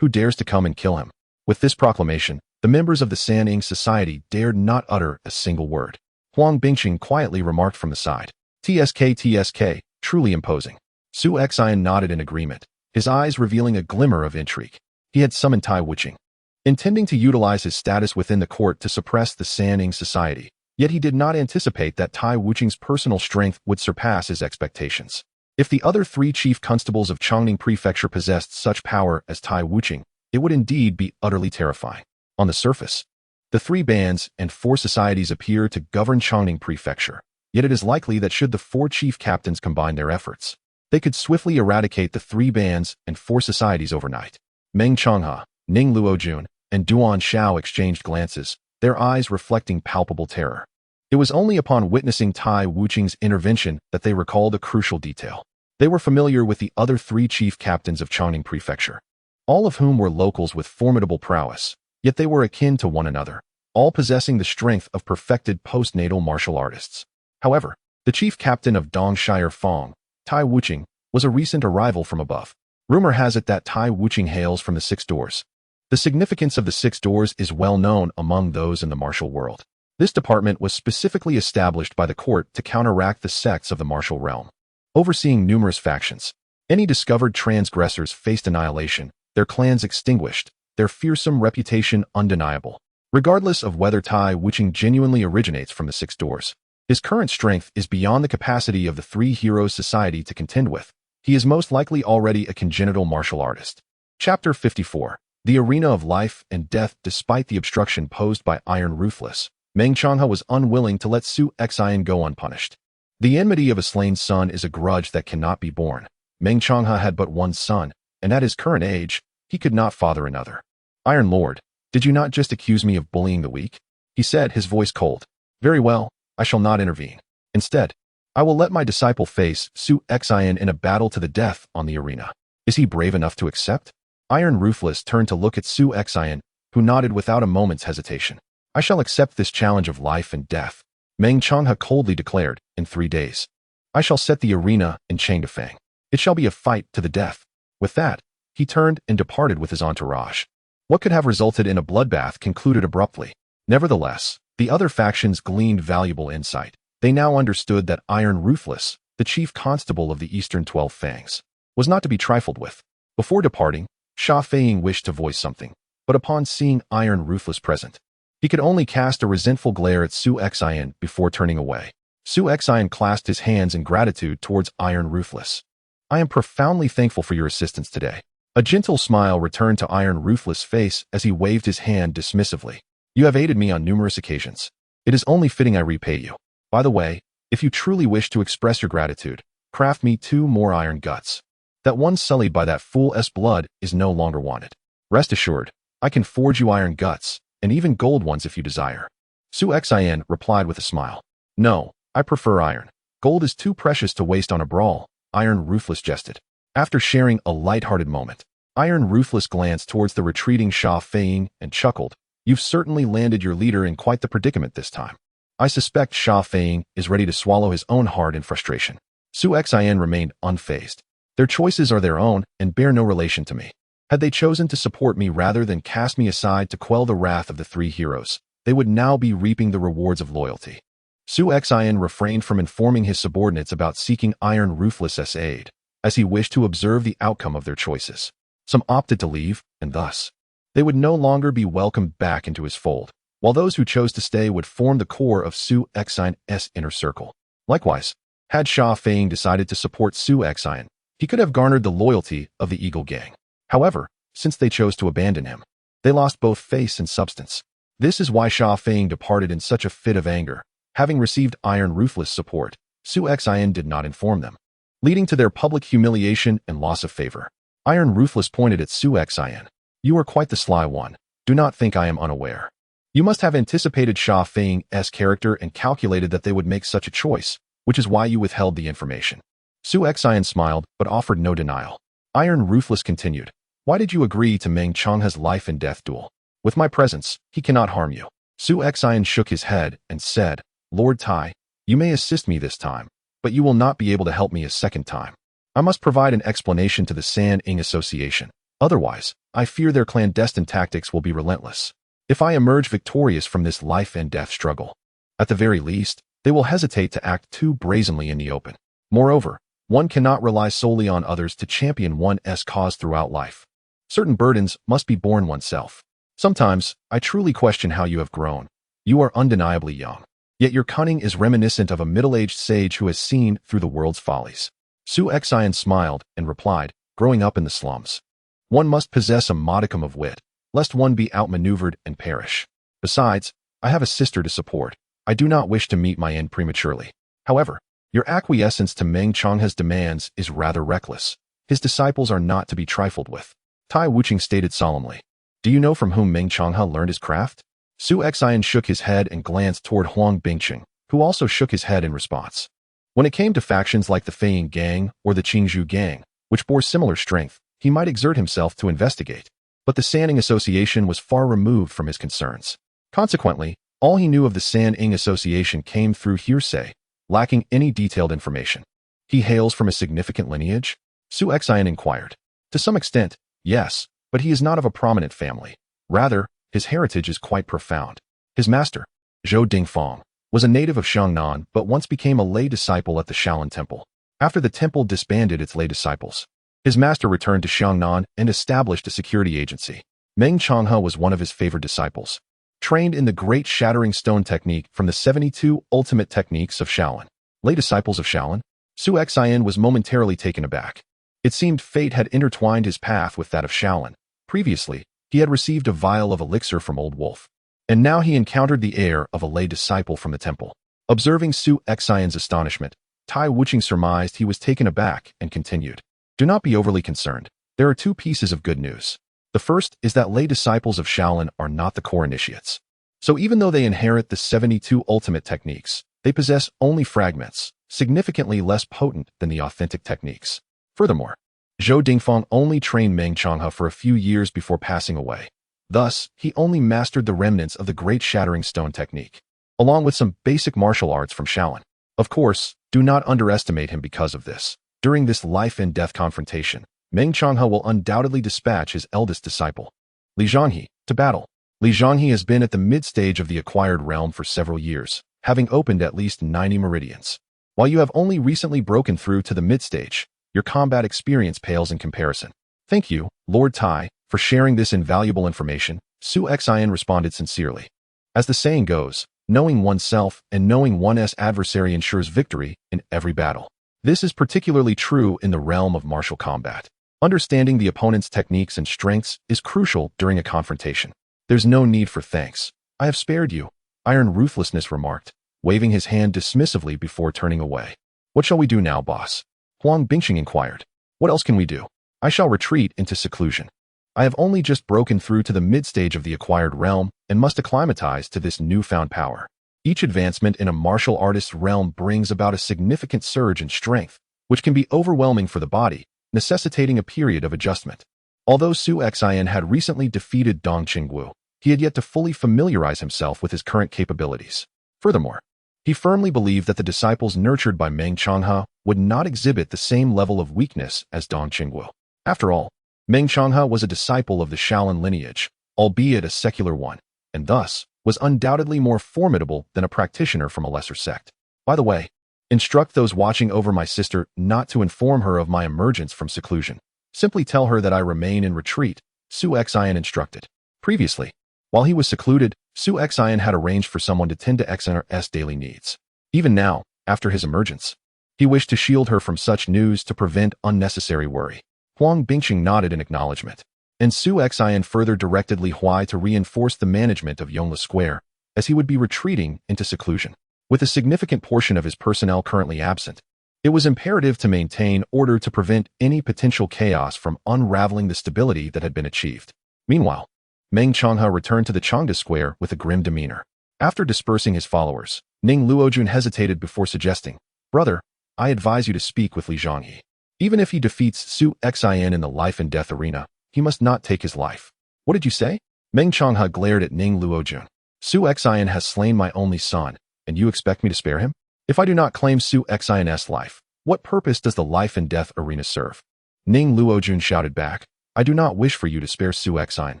who dares to come and kill him? With this proclamation, the members of the Sanning Society dared not utter a single word. Huang Bingqing quietly remarked from the side. TSK, truly imposing. Su Xian nodded in agreement, his eyes revealing a glimmer of intrigue. He had summoned Tai Wuching, intending to utilize his status within the court to suppress the Sanning Society, yet he did not anticipate that Tai Wuching's personal strength would surpass his expectations. If the other 3 chief constables of Changning Prefecture possessed such power as Tai Wuching, it would indeed be utterly terrifying. On the surface, the 3 bands and 4 societies appear to govern Changning Prefecture, yet it is likely that should the 4 chief captains combine their efforts, they could swiftly eradicate the 3 bands and 4 societies overnight. Meng Changha, Ning Luojun, and Duan Xiao exchanged glances, their eyes reflecting palpable terror. It was only upon witnessing Tai Wuching's intervention that they recalled a crucial detail. They were familiar with the other 3 chief captains of Changning Prefecture, all of whom were locals with formidable prowess, yet they were akin to one another, all possessing the strength of perfected postnatal martial artists. However, the chief captain of Dongshire Fong, Tai Wuching, was a recent arrival from above. Rumor has it that Tai Wuching hails from the 6 Doors. The significance of the 6 Doors is well known among those in the martial world. This department was specifically established by the court to counteract the sects of the martial realm, overseeing numerous factions. Any discovered transgressors faced annihilation, their clans extinguished, their fearsome reputation undeniable. Regardless of whether Tai Wuching genuinely originates from the 6 Doors, his current strength is beyond the capacity of the 3 Heroes Society to contend with. He is most likely already a congenital martial artist. Chapter 54. The Arena of Life and Death. Despite the obstruction posed by Iron Ruthless, Meng Changha was unwilling to let Su Xian go unpunished. The enmity of a slain son is a grudge that cannot be borne. Meng Changha had but one son, and at his current age, he could not father another. Iron Lord, did you not just accuse me of bullying the weak? He said, his voice cold. Very well, I shall not intervene. Instead, I will let my disciple face Su Xian in a battle to the death on the arena. Is he brave enough to accept? Iron Ruthless turned to look at Su Xian, who nodded without a moment's hesitation. I shall accept this challenge of life and death, Meng Changha coldly declared, in 3 days. I shall set the arena in Changdefang. It shall be a fight to the death. With that, he turned and departed with his entourage. What could have resulted in a bloodbath concluded abruptly. Nevertheless, the other factions gleaned valuable insight. They now understood that Iron Ruthless, the chief constable of the Eastern 12 Fangs, was not to be trifled with. Before departing, Sha Feiying wished to voice something, but upon seeing Iron Ruthless present, he could only cast a resentful glare at Su Xian before turning away. Su Xian clasped his hands in gratitude towards Iron Ruthless. I am profoundly thankful for your assistance today. A gentle smile returned to Iron Ruthless' face as he waved his hand dismissively. You have aided me on numerous occasions. It is only fitting I repay you. By the way, if you truly wish to express your gratitude, craft me 2 more iron guts. That one sullied by that fool's blood is no longer wanted. Rest assured, I can forge you iron guts, and even gold ones if you desire. Su Xian replied with a smile. No, I prefer iron. Gold is too precious to waste on a brawl, Iron Ruthless jested. After sharing a light-hearted moment, Iron Ruthless glanced towards the retreating Sha Feiying and chuckled. You've certainly landed your leader in quite the predicament this time. I suspect Sha Feiying is ready to swallow his own heart in frustration. Su Xian remained unfazed. Their choices are their own and bear no relation to me. Had they chosen to support me rather than cast me aside to quell the wrath of the three heroes, they would now be reaping the rewards of loyalty. Su Xian refrained from informing his subordinates about seeking Iron Ruthless's aid, as he wished to observe the outcome of their choices. Some opted to leave, and thus, they would no longer be welcomed back into his fold, while those who chose to stay would form the core of Su Xian's inner circle. Likewise, had Sha Feng decided to support Su Xian, he could have garnered the loyalty of the Eagle Gang. However, since they chose to abandon him, they lost both face and substance. This is why Sha Feng departed in such a fit of anger. Having received Iron Ruthless support, Su Xian did not inform them, leading to their public humiliation and loss of favor. Iron Ruthless pointed at Su Xian. You are quite the sly one. Do not think I am unaware. You must have anticipated Sha Feng's character and calculated that they would make such a choice, which is why you withheld the information. Su Xian smiled, but offered no denial. Iron Ruthless continued. Why did you agree to Meng Changha's life and death duel? With my presence, he cannot harm you. Su Xian shook his head and said, Lord Tai, you may assist me this time, but you will not be able to help me a second time. I must provide an explanation to the San Ing Association. Otherwise, I fear their clandestine tactics will be relentless. If I emerge victorious from this life and death struggle, at the very least, they will hesitate to act too brazenly in the open. Moreover, one cannot rely solely on others to champion one's cause throughout life. Certain burdens must be borne oneself. Sometimes, I truly question how you have grown. You are undeniably young. Yet your cunning is reminiscent of a middle-aged sage who has seen through the world's follies. Su Xian smiled and replied, growing up in the slums, one must possess a modicum of wit, lest one be outmaneuvered and perish. Besides, I have a sister to support. I do not wish to meet my end prematurely. However, your acquiescence to Meng Changha's demands is rather reckless. His disciples are not to be trifled with. Tai Wuching stated solemnly. Do you know from whom Meng Changha learned his craft? Su Xian shook his head and glanced toward Huang Bingqing, who also shook his head in response. When it came to factions like the Feiying Gang or the Qingzhou Gang, which bore similar strength, he might exert himself to investigate. But the San Ing Association was far removed from his concerns. Consequently, all he knew of the San Ing Association came through hearsay, lacking any detailed information. He hails from a significant lineage? Su Xian inquired. To some extent, yes, but he is not of a prominent family. Rather, his heritage is quite profound. His master, Zhou Dingfang, was a native of Xiangnan but once became a lay disciple at the Shaolin Temple. After the temple disbanded its lay disciples, his master returned to Xiangnan and established a security agency. Meng Changha was one of his favored disciples, trained in the Great Shattering Stone technique from the 72 ultimate techniques of Shaolin. Lay disciples of Shaolin? Su Xian was momentarily taken aback. It seemed fate had intertwined his path with that of Shaolin. Previously, he had received a vial of elixir from Old Wolf, and now he encountered the heir of a lay disciple from the temple. Observing Su Xian's astonishment, Tai Wuching surmised he was taken aback and continued. Do not be overly concerned. There are two pieces of good news. The first is that lay disciples of Shaolin are not the core initiates. So even though they inherit the 72 ultimate techniques, they possess only fragments, significantly less potent than the authentic techniques. Furthermore, Zhou Dingfang only trained Meng Changha for a few years before passing away. Thus, he only mastered the remnants of the Great Shattering Stone technique, along with some basic martial arts from Shaolin. Of course, do not underestimate him because of this. During this life and death confrontation, Meng Changha will undoubtedly dispatch his eldest disciple, Li Zhanghe, to battle. Li Zhanghe has been at the mid-stage of the acquired realm for several years, having opened at least 90 meridians. While you have only recently broken through to the mid-stage, your combat experience pales in comparison. Thank you, Lord Tai, for sharing this invaluable information, Su Xian responded sincerely. As the saying goes, knowing oneself and knowing one's adversary ensures victory in every battle. This is particularly true in the realm of martial combat. Understanding the opponent's techniques and strengths is crucial during a confrontation. There's no need for thanks. I have spared you, Iron Ruthlessness remarked, waving his hand dismissively before turning away. What shall we do now, boss? Huang Bingqing inquired. What else can we do? I shall retreat into seclusion. I have only just broken through to the mid-stage of the acquired realm and must acclimatize to this newfound power. Each advancement in a martial artist's realm brings about a significant surge in strength, which can be overwhelming for the body, necessitating a period of adjustment. Although Su Xian had recently defeated Dong Qingwu, he had yet to fully familiarize himself with his current capabilities. Furthermore, He firmly believed that the disciples nurtured by Meng Changhe would not exhibit the same level of weakness as Dong Qingwu. After all, Meng Changhe was a disciple of the Shaolin lineage, albeit a secular one, and thus was undoubtedly more formidable than a practitioner from a lesser sect. By the way, instruct those watching over my sister not to inform her of my emergence from seclusion. Simply tell her that I remain in retreat, Su Xian instructed. Previously, while he was secluded, Su Xian had arranged for someone to tend to Xnr's daily needs. Even now, after his emergence, he wished to shield her from such news to prevent unnecessary worry. Huang Bingqing nodded in acknowledgement, and Su Xian further directed Li Huai to reinforce the management of Yongle Square, as he would be retreating into seclusion. With a significant portion of his personnel currently absent, it was imperative to maintain order to prevent any potential chaos from unraveling the stability that had been achieved. Meanwhile, Meng Changhe returned to the Changde Square with a grim demeanor. After dispersing his followers, Ning Luojun hesitated before suggesting, "Brother, I advise you to speak with Li Zhangyi. Even if he defeats Su Xian in the life and death arena, he must not take his life." "What did you say?" Meng Changhe glared at Ning Luojun. "Su Xian has slain my only son, and you expect me to spare him? If I do not claim Su Xian's life, what purpose does the life and death arena serve?" Ning Luojun shouted back, "I do not wish for you to spare Su Xian.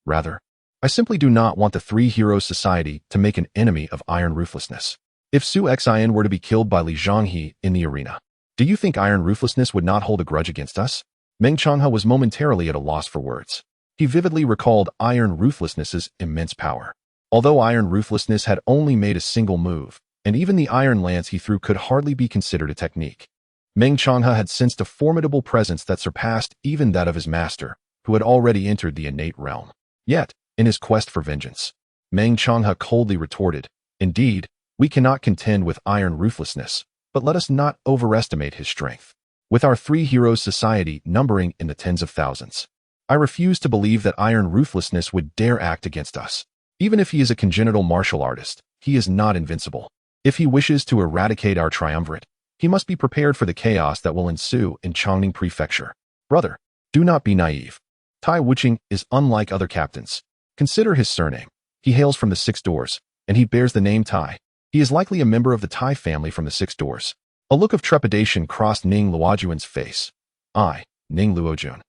Rather, I simply do not want the Three Heroes Society to make an enemy of Iron Ruthlessness. If Su Xian were to be killed by Li Zhangyi in the arena, do you think Iron Ruthlessness would not hold a grudge against us?" Meng Changhe was momentarily at a loss for words. He vividly recalled Iron Ruthlessness's immense power. Although Iron Ruthlessness had only made a single move, and even the iron lance he threw could hardly be considered a technique, Meng Changhe had sensed a formidable presence that surpassed even that of his master, who had already entered the innate realm. Yet, in his quest for vengeance, Meng Changhe coldly retorted, "Indeed, we cannot contend with Iron Ruthlessness, but let us not overestimate his strength. With our Three Heroes Society numbering in the tens of thousands, I refuse to believe that Iron Ruthlessness would dare act against us. Even if he is a congenital martial artist, he is not invincible. If he wishes to eradicate our triumvirate, he must be prepared for the chaos that will ensue in Changning Prefecture. Brother, do not be naive. Tai Wuqing is unlike other captains. Consider his surname. He hails from the Six Doors, and he bears the name Tai. He is likely a member of the Tai family from the Six Doors." A look of trepidation crossed Ning Luojun's face. "I, Ning Luojun,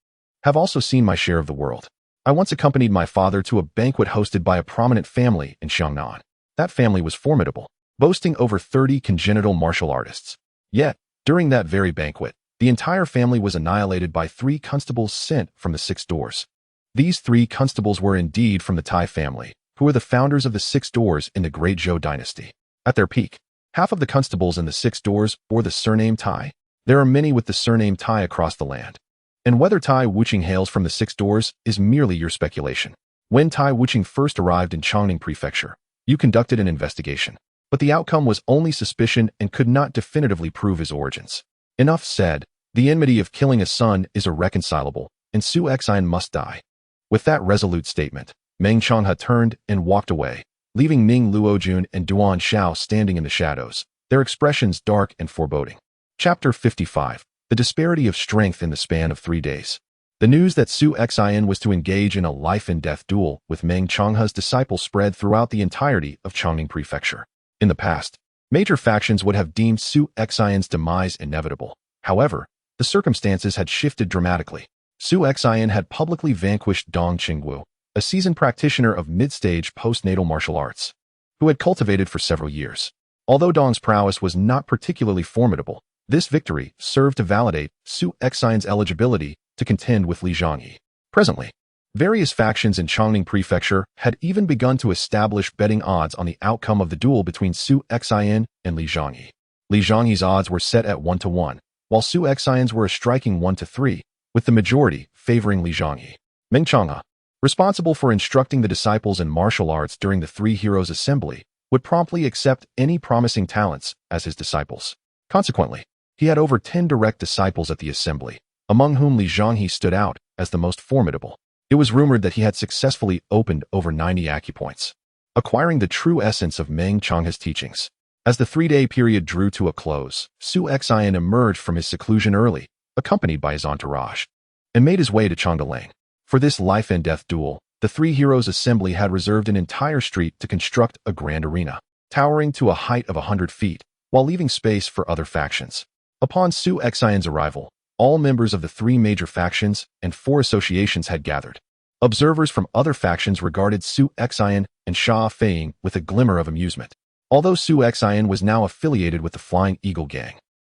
have also seen my share of the world. I once accompanied my father to a banquet hosted by a prominent family in Xiangnan. That family was formidable, boasting over 30 congenital martial artists. Yet, during that very banquet, the entire family was annihilated by 3 constables sent from the Six Doors. These 3 constables were indeed from the Tai family, who were the founders of the Six Doors in the Great Zhou dynasty. At their peak, half of the constables in the Six Doors bore the surname Tai. There are many with the surname Tai across the land. And whether Tai Wuqing hails from the Six Doors is merely your speculation. When Tai Wuqing first arrived in Changning Prefecture, you conducted an investigation, but the outcome was only suspicion and could not definitively prove his origins. Enough said. The enmity of killing a son is irreconcilable, and Su Xian must die." With that resolute statement, Meng Changhe turned and walked away, leaving Ning Luojun and Duan Shao standing in the shadows, their expressions dark and foreboding. Chapter 55. The disparity of strength in the span of 3 days. The news that Su Xian was to engage in a life-and-death duel with Meng Changhe's disciples spread throughout the entirety of Changning Prefecture. In the past, major factions would have deemed Su Xian's demise inevitable. However, the circumstances had shifted dramatically. Su Xian had publicly vanquished Dong Qingwu, a seasoned practitioner of mid-stage postnatal martial arts, who had cultivated for several years. Although Dong's prowess was not particularly formidable, this victory served to validate Su Xian's eligibility to contend with Li Zhangyi. Presently, various factions in Changning Prefecture had even begun to establish betting odds on the outcome of the duel between Su Xian and Li Zhangyi. Li Zhangyi's odds were set at 1-1, while Su Xian's were a striking 1-3, with the majority favoring Li Zhangyi. Meng Changhe, responsible for instructing the disciples in martial arts during the Three Heroes Assembly, would promptly accept any promising talents as his disciples. Consequently, he had over 10 direct disciples at the assembly, among whom Li Zhangyi stood out as the most formidable. It was rumored that he had successfully opened over 90 acupoints, acquiring the true essence of Meng Changhe's teachings. As the 3-day period drew to a close, Su Xian emerged from his seclusion early, accompanied by his entourage, and made his way to Changdelang. For this life-and-death duel, the Three Heroes Assembly had reserved an entire street to construct a grand arena. towering to a height of 100 feet, while leaving space for other factions. Upon Su Xian's arrival, all members of the 3 major factions and 4 associations had gathered. Observers from other factions regarded Su Xian and Sha Feiying with a glimmer of amusement. Although Su Xian was now affiliated with the Flying Eagle Gang,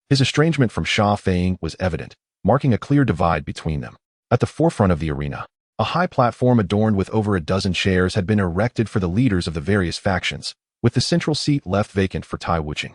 his estrangement from Sha Feiying was evident, marking a clear divide between them. At the forefront of the arena, a high platform adorned with over a dozen chairs had been erected for the leaders of the various factions, with the central seat left vacant for Tai Wuching.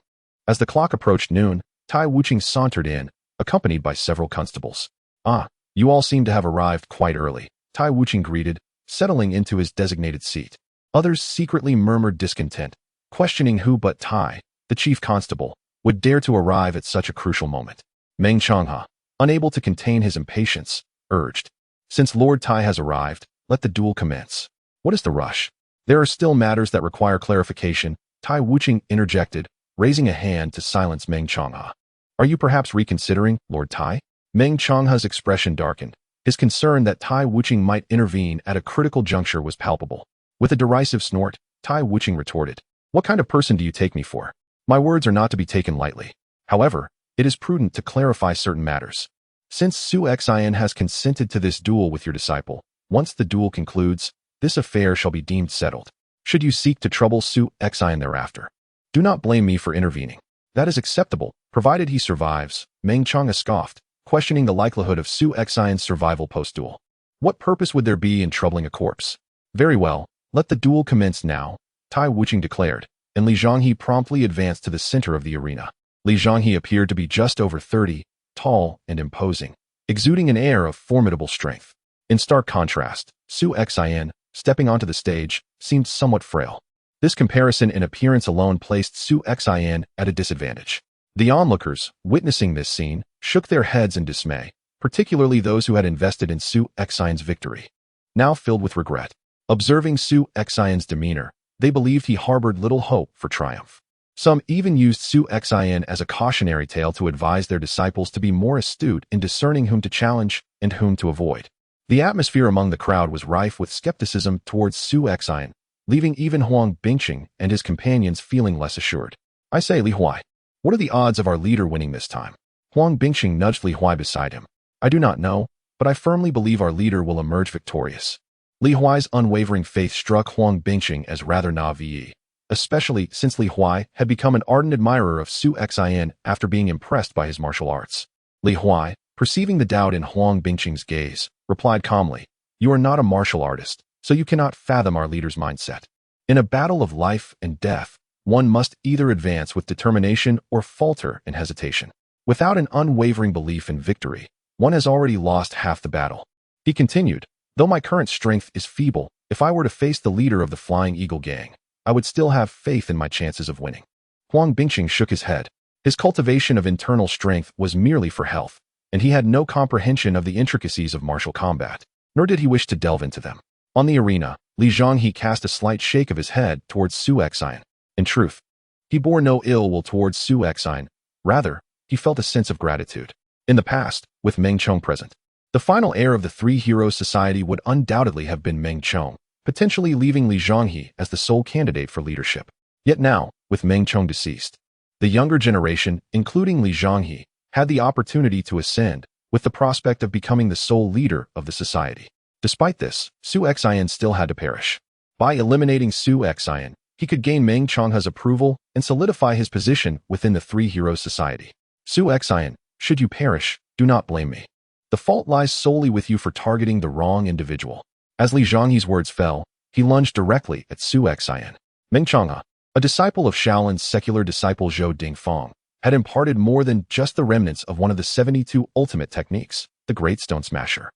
As the clock approached noon, Tai Wuching sauntered in, accompanied by several constables. "Ah, you all seem to have arrived quite early," Tai Wuching greeted, settling into his designated seat. Others secretly murmured discontent, questioning who but Tai, the chief constable, would dare to arrive at such a crucial moment. Meng Changhe, unable to contain his impatience, urged, "Since Lord Tai has arrived, let the duel commence. What is the rush? There are still matters that require clarification," Tai Wuching interjected, raising a hand to silence Meng Changhe. "Are you perhaps reconsidering, Lord Tai?" Meng Changhe's expression darkened. His concern that Tai Wuching might intervene at a critical juncture was palpable. With a derisive snort, Tai Wuching retorted, "What kind of person do you take me for? My words are not to be taken lightly. However, it is prudent to clarify certain matters. Since Su Xian has consented to this duel with your disciple, once the duel concludes, this affair shall be deemed settled. Should you seek to trouble Su Xian thereafter, do not blame me for intervening. That is acceptable, provided he survives," Meng Changhe scoffed, questioning the likelihood of Su Xian's survival post-duel. "What purpose would there be in troubling a corpse?" "Very well, let the duel commence now," Tai Wuching declared, and Li Jianghu promptly advanced to the center of the arena. Li Jianghu appeared to be just over 30, tall and imposing, exuding an air of formidable strength. In stark contrast, Su Xian, stepping onto the stage, seemed somewhat frail. This comparison in appearance alone placed Su Xian at a disadvantage. The onlookers, witnessing this scene, shook their heads in dismay, particularly those who had invested in Su Xian's victory. Now filled with regret, observing Su Xian's demeanor, they believed he harbored little hope for triumph. Some even used Su Xian as a cautionary tale to advise their disciples to be more astute in discerning whom to challenge and whom to avoid. The atmosphere among the crowd was rife with skepticism towards Su Xian, leaving even Huang Bingqing and his companions feeling less assured. "I say, Li Huai, what are the odds of our leader winning this time?" Huang Bingqing nudged Li Huai beside him. "I do not know, but I firmly believe our leader will emerge victorious." Li Huai's unwavering faith struck Huang Bingqing as rather naive, especially since Li Huai had become an ardent admirer of Su Xian after being impressed by his martial arts. Li Huai, perceiving the doubt in Huang Bingqing's gaze, replied calmly, "You are not a martial artist, so you cannot fathom our leader's mindset. In a battle of life and death, one must either advance with determination or falter in hesitation. Without an unwavering belief in victory, one has already lost half the battle." He continued, "Though my current strength is feeble, if I were to face the leader of the Flying Eagle Gang, I would still have faith in my chances of winning." Huang Bingqing shook his head. His cultivation of internal strength was merely for health, and he had no comprehension of the intricacies of martial combat, nor did he wish to delve into them. On the arena, Li Jianghu cast a slight shake of his head towards Su Xian. In truth, he bore no ill will towards Su Xian. Rather, he felt a sense of gratitude. In the past, with Meng Chong present, the final heir of the Three Heroes Society would undoubtedly have been Meng Chong, potentially leaving Li Jianghu as the sole candidate for leadership. Yet now, with Meng Chong deceased, the younger generation, including Li Jianghu, had the opportunity to ascend, with the prospect of becoming the sole leader of the society. Despite this, Su Xian still had to perish. By eliminating Su Xian, he could gain Meng Changhe's approval and solidify his position within the Three Heroes Society. "Su Xian, should you perish, do not blame me. The fault lies solely with you for targeting the wrong individual." As Li Jianghu's words fell, he lunged directly at Su Xian. Meng Changhe, a disciple of Shaolin's secular disciple Zhou Dingfang, had imparted more than just the remnants of one of the 72 ultimate techniques, the Great Stone Smasher.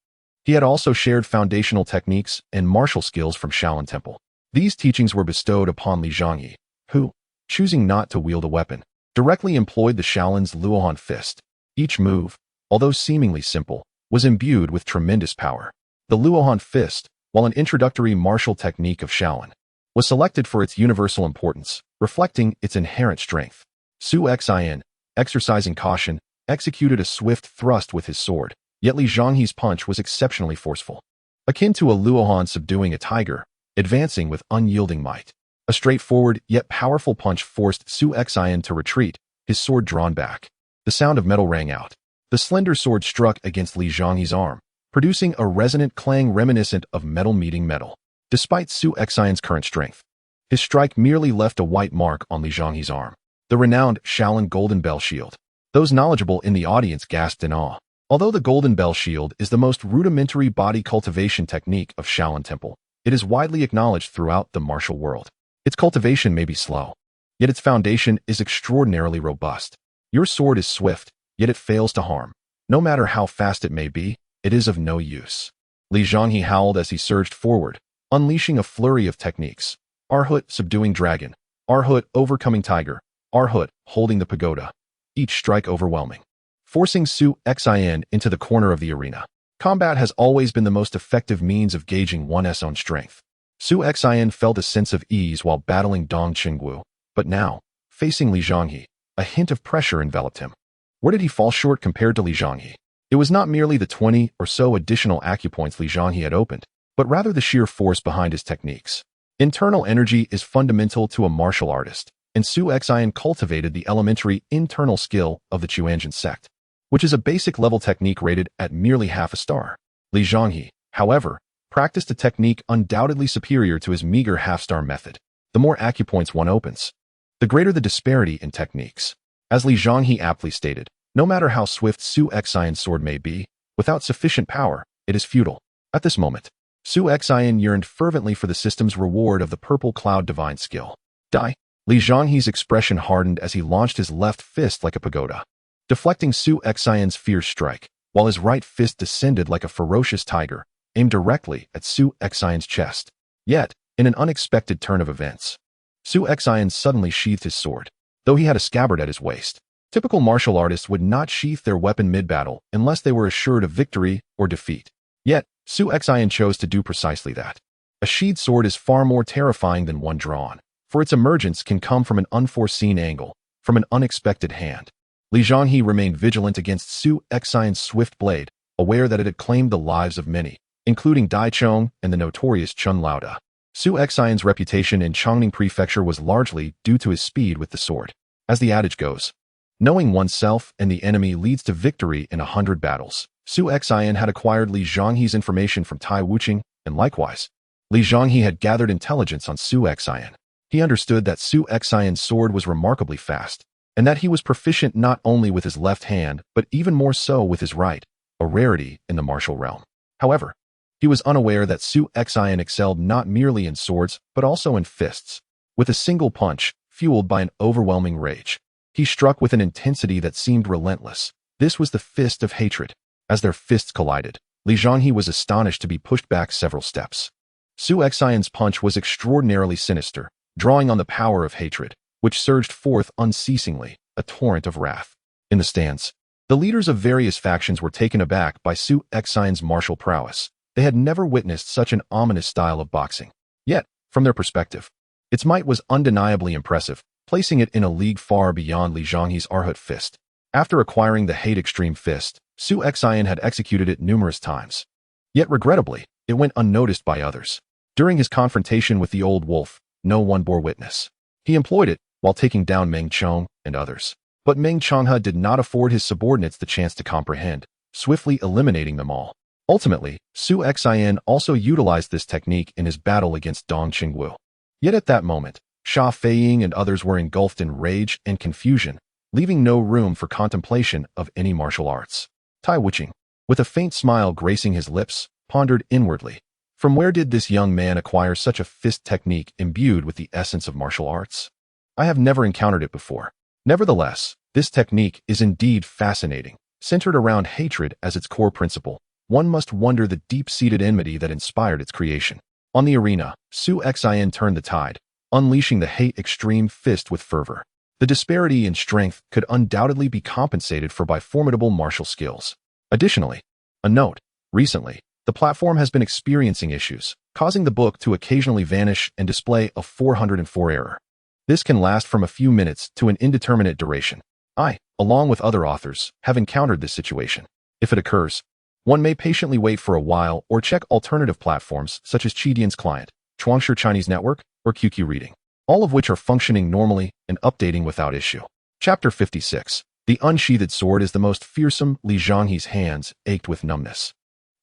He had also shared foundational techniques and martial skills from Shaolin Temple. These teachings were bestowed upon Li Jianghu, who, choosing not to wield a weapon, directly employed the Shaolin's Luohan fist. Each move, although seemingly simple, was imbued with tremendous power. The Luohan fist, while an introductory martial technique of Shaolin, was selected for its universal importance, reflecting its inherent strength. Su Xian, exercising caution, executed a swift thrust with his sword, yet Li Jianghu's punch was exceptionally forceful. Akin to a Luohan subduing a tiger, advancing with unyielding might. A straightforward yet powerful punch forced Su Xian to retreat, his sword drawn back. The sound of metal rang out. The slender sword struck against Li Zhanghe's arm, producing a resonant clang reminiscent of metal meeting metal. Despite Su Xian's current strength, his strike merely left a white mark on Li Zhanghe's arm. The renowned Shaolin Golden Bell Shield. Those knowledgeable in the audience gasped in awe. Although the Golden Bell Shield is the most rudimentary body cultivation technique of Shaolin Temple, it is widely acknowledged throughout the martial world. Its cultivation may be slow, yet its foundation is extraordinarily robust. Your sword is swift, yet it fails to harm. No matter how fast it may be, it is of no use. Li Zhanghe howled as he surged forward, unleashing a flurry of techniques. Arhut subduing dragon, Arhut overcoming tiger, Arhut holding the pagoda, each strike overwhelming, forcing Su Xian into the corner of the arena. Combat has always been the most effective means of gauging one's own strength. Su Xian felt a sense of ease while battling Dong Qingwu, but now, facing Li Zhanghe, a hint of pressure enveloped him. Where did he fall short compared to Li Zhanghe? It was not merely the 20 or so additional acupoints Li Zhanghe had opened, but rather the sheer force behind his techniques. Internal energy is fundamental to a martial artist, and Su Xian cultivated the elementary internal skill of the Chuanjin sect, which is a basic level technique rated at merely half a star. Li Zhanghe, however, practiced a technique undoubtedly superior to his meager half-star method. The more acupoints one opens, the greater the disparity in techniques. As Li Zhanghe aptly stated, no matter how swift Su Xian's sword may be, without sufficient power, it is futile. At this moment, Su Xian yearned fervently for the system's reward of the purple cloud divine skill. Die! Li Zhanghe's expression hardened as he launched his left fist like a pagoda, deflecting Su Xian's fierce strike, while his right fist descended like a ferocious tiger, aimed directly at Su Xian's chest. Yet, in an unexpected turn of events, Su Xian suddenly sheathed his sword, though he had a scabbard at his waist. Typical martial artists would not sheath their weapon mid-battle unless they were assured of victory or defeat. Yet, Su Xian chose to do precisely that. A sheathed sword is far more terrifying than one drawn, for its emergence can come from an unforeseen angle, from an unexpected hand. Li Zhanghe remained vigilant against Su Xian's swift blade, aware that it had claimed the lives of many, including Dai Chong and the notorious Chun Laoda. Su Xian's reputation in Chongning Prefecture was largely due to his speed with the sword. As the adage goes, knowing oneself and the enemy leads to victory in 100 battles. Su Xian had acquired Li Zhanghe's information from Tai Wuqing, and likewise, Li Zhanghe had gathered intelligence on Su Xian. He understood that Su Xian's sword was remarkably fast, and that he was proficient not only with his left hand, but even more so with his right, a rarity in the martial realm. However, he was unaware that Su Xian excelled not merely in swords, but also in fists. With a single punch, fueled by an overwhelming rage, he struck with an intensity that seemed relentless. This was the fist of hatred. As their fists collided, Li Zhanghe was astonished to be pushed back several steps. Su Xian's punch was extraordinarily sinister, drawing on the power of hatred, which surged forth unceasingly, a torrent of wrath. In the stands, the leaders of various factions were taken aback by Su Xian's martial prowess. They had never witnessed such an ominous style of boxing. Yet, from their perspective, its might was undeniably impressive, placing it in a league far beyond Li Zhanghe's Arhut fist. After acquiring the Hate Extreme Fist, Su Xian had executed it numerous times. Yet regrettably, it went unnoticed by others. During his confrontation with the old wolf, no one bore witness. He employed it while taking down Meng Chong and others. But Meng Changhe did not afford his subordinates the chance to comprehend, swiftly eliminating them all. Ultimately, Su Xian also utilized this technique in his battle against Dong Qingwu. Yet at that moment, Sha Feiying and others were engulfed in rage and confusion, leaving no room for contemplation of any martial arts. Tai Wuqing, with a faint smile gracing his lips, pondered inwardly. From where did this young man acquire such a fist technique imbued with the essence of martial arts? I have never encountered it before. Nevertheless, this technique is indeed fascinating. Centered around hatred as its core principle, one must wonder the deep-seated enmity that inspired its creation. On the arena, Su Xian turned the tide, unleashing the Hate Extreme Fist with fervor. The disparity in strength could undoubtedly be compensated for by formidable martial skills. Additionally, a note, recently, the platform has been experiencing issues, causing the book to occasionally vanish and display a 404 error. This can last from a few minutes to an indeterminate duration. I, along with other authors, have encountered this situation. If it occurs, one may patiently wait for a while or check alternative platforms such as Qidian's client, Chuangshi Chinese Network, or QQ Reading. all of which are functioning normally and updating without issue. Chapter 56. The unsheathed sword is the most fearsome. Li Jianghe's hands ached with numbness.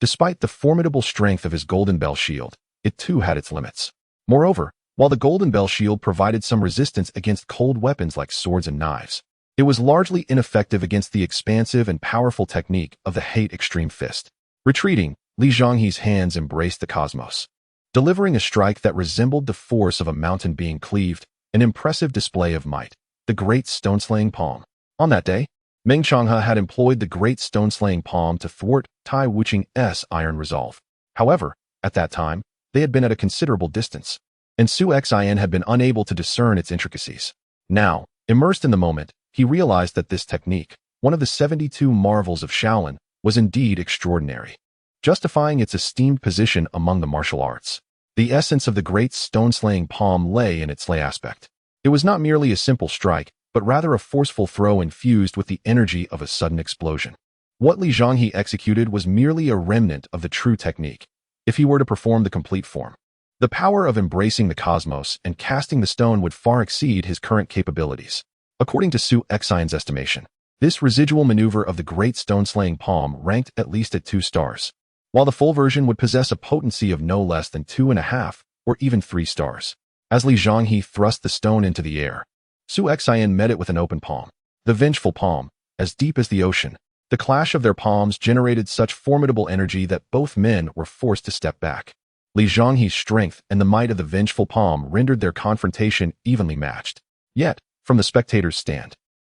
Despite the formidable strength of his golden bell shield, it too had its limits. Moreover, while the golden bell shield provided some resistance against cold weapons like swords and knives, it was largely ineffective against the expansive and powerful technique of the hate extreme fist. Retreating, Li Jianghe's hands embraced the cosmos, delivering a strike that resembled the force of a mountain being cleaved, an impressive display of might. The great stone-slaying palm. On that day, Meng Changhe had employed the great stone-slaying palm to thwart Tai Wuqing's iron resolve. However, at that time, they had been at a considerable distance, and Su Xian had been unable to discern its intricacies. Now, immersed in the moment, he realized that this technique, one of the 72 marvels of Shaolin, was indeed extraordinary, justifying its esteemed position among the martial arts. The essence of the great stone-slaying palm lay in its lay aspect. It was not merely a simple strike, but rather a forceful throw infused with the energy of a sudden explosion. What Li Jianghe executed was merely a remnant of the true technique, if he were to perform the complete form. The power of embracing the cosmos and casting the stone would far exceed his current capabilities. According to Su Xian's estimation, this residual maneuver of the great stone-slaying palm ranked at least at 2 stars, while the full version would possess a potency of no less than 2.5 or even 3 stars. As Li Jianghe thrust the stone into the air, Su Xian met it with an open palm. The vengeful palm, as deep as the ocean. The clash of their palms generated such formidable energy that both men were forced to step back. Li Jianghe's strength and the might of the vengeful palm rendered their confrontation evenly matched. Yet, from the spectator's stand,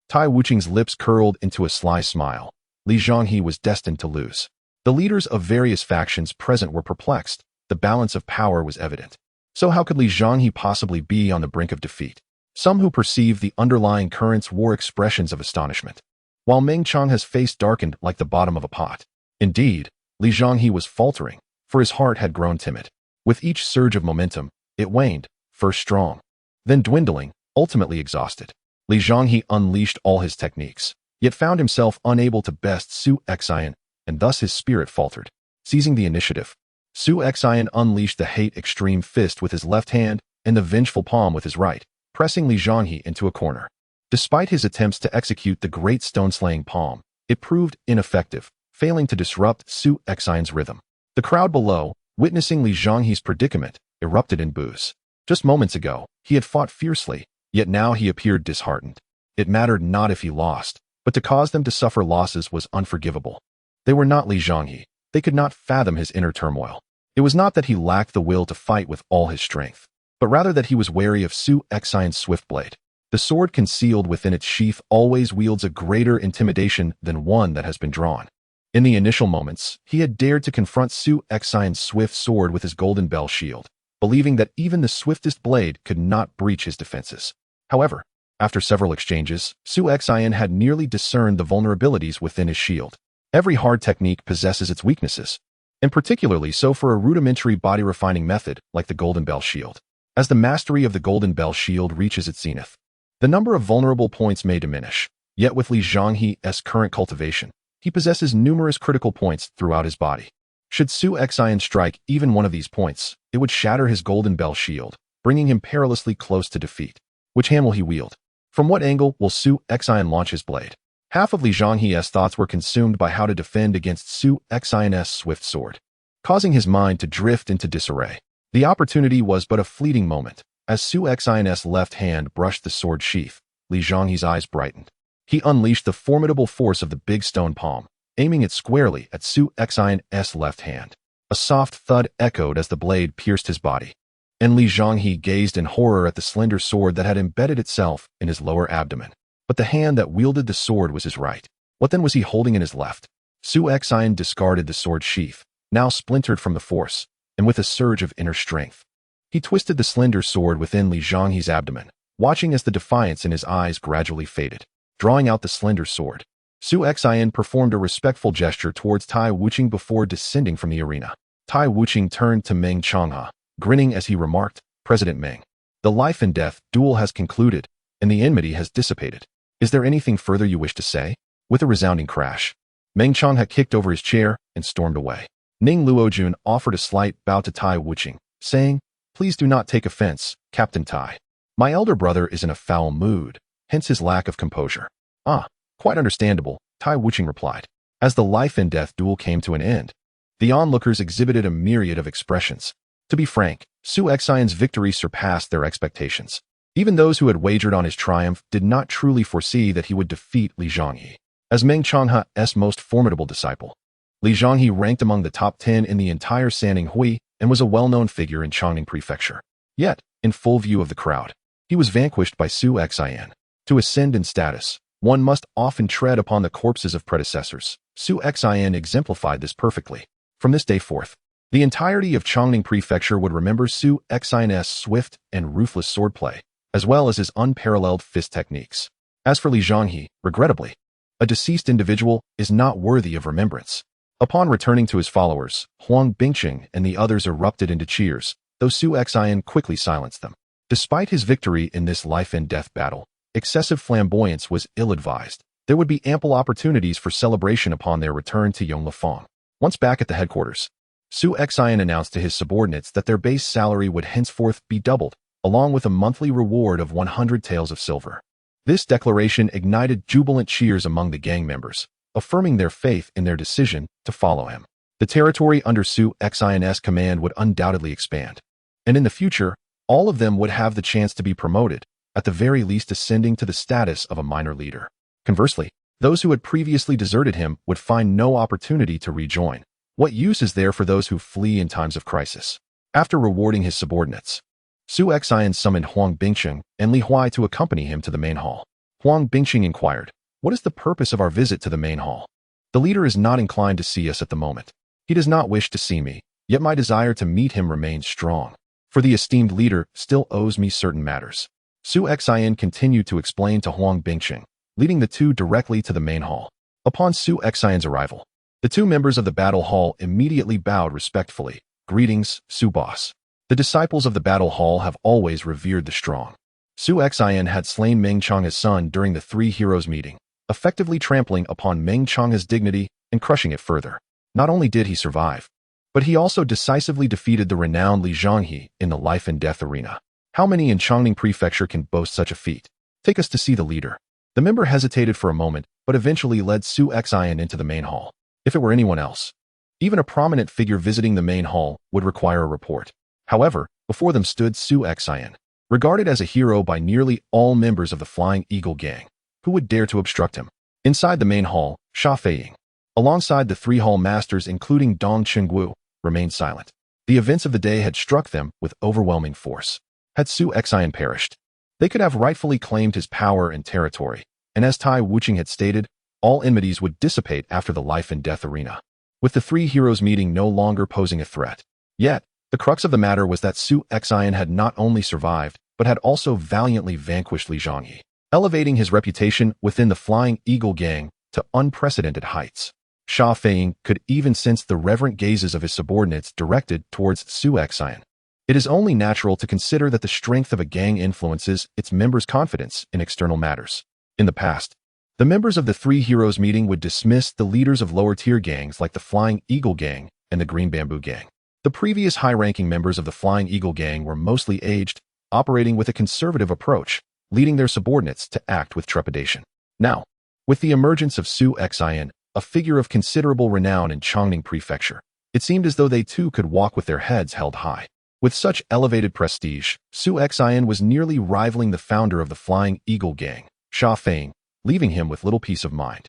Tai Wuqing's lips curled into a sly smile. Li Jianghe was destined to lose. The leaders of various factions present were perplexed. The balance of power was evident. So how could Li Jianghe possibly be on the brink of defeat? Some who perceived the underlying currents wore expressions of astonishment, while Meng Changhe's face darkened like the bottom of a pot. Indeed, Li Jianghe was faltering, for his heart had grown timid. With each surge of momentum, it waned, first strong, then dwindling, ultimately exhausted. Li Jianghe unleashed all his techniques, yet found himself unable to best Su Xian, and thus his spirit faltered. Seizing the initiative, Su Xian unleashed the hate extreme fist with his left hand and the vengeful palm with his right, pressing Li Jianghe into a corner. Despite his attempts to execute the great stone-slaying palm, it proved ineffective, failing to disrupt Su Xian's rhythm. The crowd below, witnessing Li Jianghe's predicament, erupted in boos. Just moments ago, he had fought fiercely, yet now he appeared disheartened. It mattered not if he lost, but to cause them to suffer losses was unforgivable. They were not Li Jianghe. They could not fathom his inner turmoil. It was not that he lacked the will to fight with all his strength, but rather that he was wary of Su Xian's swift blade. The sword concealed within its sheath always wields a greater intimidation than one that has been drawn. In the initial moments, he had dared to confront Su Xian's swift sword with his golden bell shield, believing that even the swiftest blade could not breach his defenses. However, after several exchanges, Su Xian had nearly discerned the vulnerabilities within his shield. Every hard technique possesses its weaknesses, and particularly so for a rudimentary body-refining method like the golden bell shield. As the mastery of the golden bell shield reaches its zenith, the number of vulnerable points may diminish. Yet with Li Jianghe's current cultivation, he possesses numerous critical points throughout his body. Should Su Xian strike even one of these points, it would shatter his golden bell shield, bringing him perilously close to defeat. Which hand will he wield? From what angle will Su Xian launch his blade? Half of Li Jianghe's thoughts were consumed by how to defend against Su Xian's swift sword, causing his mind to drift into disarray. The opportunity was but a fleeting moment. As Su Xian's left hand brushed the sword sheath, Li Jianghe's eyes brightened. He unleashed the formidable force of the big stone palm, aiming it squarely at Su Xian's left hand. A soft thud echoed as the blade pierced his body, and Li Jianghe gazed in horror at the slender sword that had embedded itself in his lower abdomen. But the hand that wielded the sword was his right. What then was he holding in his left? Su Xian discarded the sword sheath, now splintered from the force, and with a surge of inner strength, he twisted the slender sword within Li Jianghe's abdomen, watching as the defiance in his eyes gradually faded. Drawing out the slender sword, Su Xian performed a respectful gesture towards Tai Wuqing before descending from the arena. Tai Wuqing turned to Meng Changhe, grinning as he remarked, "President Meng, the life and death duel has concluded, and the enmity has dissipated. Is there anything further you wish to say?" With a resounding crash, Meng Changhe kicked over his chair and stormed away. Ning Luojun offered a slight bow to Tai Wuqing, saying, "Please do not take offense, Captain Tai. My elder brother is in a foul mood, hence his lack of composure. Ah, quite understandable, Tai Wuching replied. As the life and death duel came to an end, the onlookers exhibited a myriad of expressions. To be frank, Su Xian's victory surpassed their expectations. Even those who had wagered on his triumph did not truly foresee that he would defeat Li Zhonghe. As Meng Changhe's most formidable disciple, Li Zhonghe ranked among the top 10 in the entire Sanning Hui and was a well-known figure in Chongning Prefecture. Yet, in full view of the crowd, he was vanquished by Su Xian. To ascend in status, one must often tread upon the corpses of predecessors. Su Xian exemplified this perfectly. From this day forth, the entirety of Chongning Prefecture would remember Su Xian's swift and ruthless swordplay, as well as his unparalleled fist techniques. As for Li Zhonghe, regrettably, a deceased individual is not worthy of remembrance. Upon returning to his followers, Huang Bingqing and the others erupted into cheers, though Su Xian quickly silenced them. Despite his victory in this life-and-death battle, excessive flamboyance was ill-advised. There would be ample opportunities for celebration upon their return to Yonglifeng. Once back at the headquarters, Su Xian announced to his subordinates that their base salary would henceforth be doubled, along with a monthly reward of 100 taels of silver. This declaration ignited jubilant cheers among the gang members, affirming their faith in their decision to follow him. The territory under Su Xian's command would undoubtedly expand, and in the future, all of them would have the chance to be promoted, at the very least ascending to the status of a minor leader. Conversely, those who had previously deserted him would find no opportunity to rejoin. What use is there for those who flee in times of crisis? After rewarding his subordinates, Su Xian summoned Huang Bingqing and Li Huai to accompany him to the main hall. Huang Bingqing inquired, "What is the purpose of our visit to the main hall? The leader is not inclined to see us at the moment. He does not wish to see me, yet my desire to meet him remains strong. For the esteemed leader still owes me certain matters." Su Xian continued to explain to Huang Bingqing, leading the two directly to the main hall. Upon Su Xian's arrival, the two members of the battle hall immediately bowed respectfully. "Greetings, Su Boss." The disciples of the battle hall have always revered the strong. Su Xian had slain Meng Changhe's son during the Three Heroes meeting, effectively trampling upon Meng Changhe's dignity and crushing it further. Not only did he survive, but he also decisively defeated the renowned Li Zhonghe in the life and death arena. How many in Chongning Prefecture can boast such a feat? Take us to see the leader. The member hesitated for a moment, but eventually led Su Xian into the main hall. If it were anyone else, even a prominent figure visiting the main hall would require a report. However, before them stood Su Xian, regarded as a hero by nearly all members of the Flying Eagle gang. Who would dare to obstruct him? Inside the main hall, Sha Feiying, alongside the three hall masters including Dong Qingguo, remained silent. The events of the day had struck them with overwhelming force. Had Su Xian perished, they could have rightfully claimed his power and territory, and as Tai Wuching had stated, all enmities would dissipate after the life and death arena, with the three heroes meeting no longer posing a threat. Yet, the crux of the matter was that Su Xian had not only survived, but had also valiantly vanquished Li Zhonghe, elevating his reputation within the Flying Eagle gang to unprecedented heights. Sha Feiying could even sense the reverent gazes of his subordinates directed towards Su Xian. It is only natural to consider that the strength of a gang influences its members' confidence in external matters. In the past, the members of the Three Heroes meeting would dismiss the leaders of lower-tier gangs like the Flying Eagle gang and the Green Bamboo gang. The previous high-ranking members of the Flying Eagle gang were mostly aged, operating with a conservative approach, leading their subordinates to act with trepidation. Now, with the emergence of Su Xian, a figure of considerable renown in Chongning Prefecture, it seemed as though they too could walk with their heads held high. With such elevated prestige, Su Xian was nearly rivaling the founder of the Flying Eagle gang, Sha Feiying, leaving him with little peace of mind.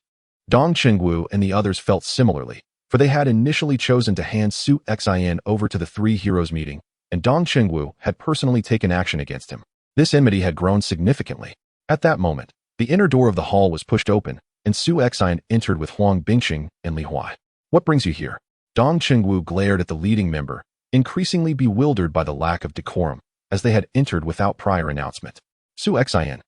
Dong Qingguo and the others felt similarly, for they had initially chosen to hand Su Xian over to the Three Heroes meeting, and Dong Qingguo had personally taken action against him. This enmity had grown significantly. At that moment, the inner door of the hall was pushed open, and Su Xian entered with Huang Bingqing and Li Huai. "What brings you here?" Dong Qingguo glared at the leading member, increasingly bewildered by the lack of decorum, as they had entered without prior announcement. Su Xian,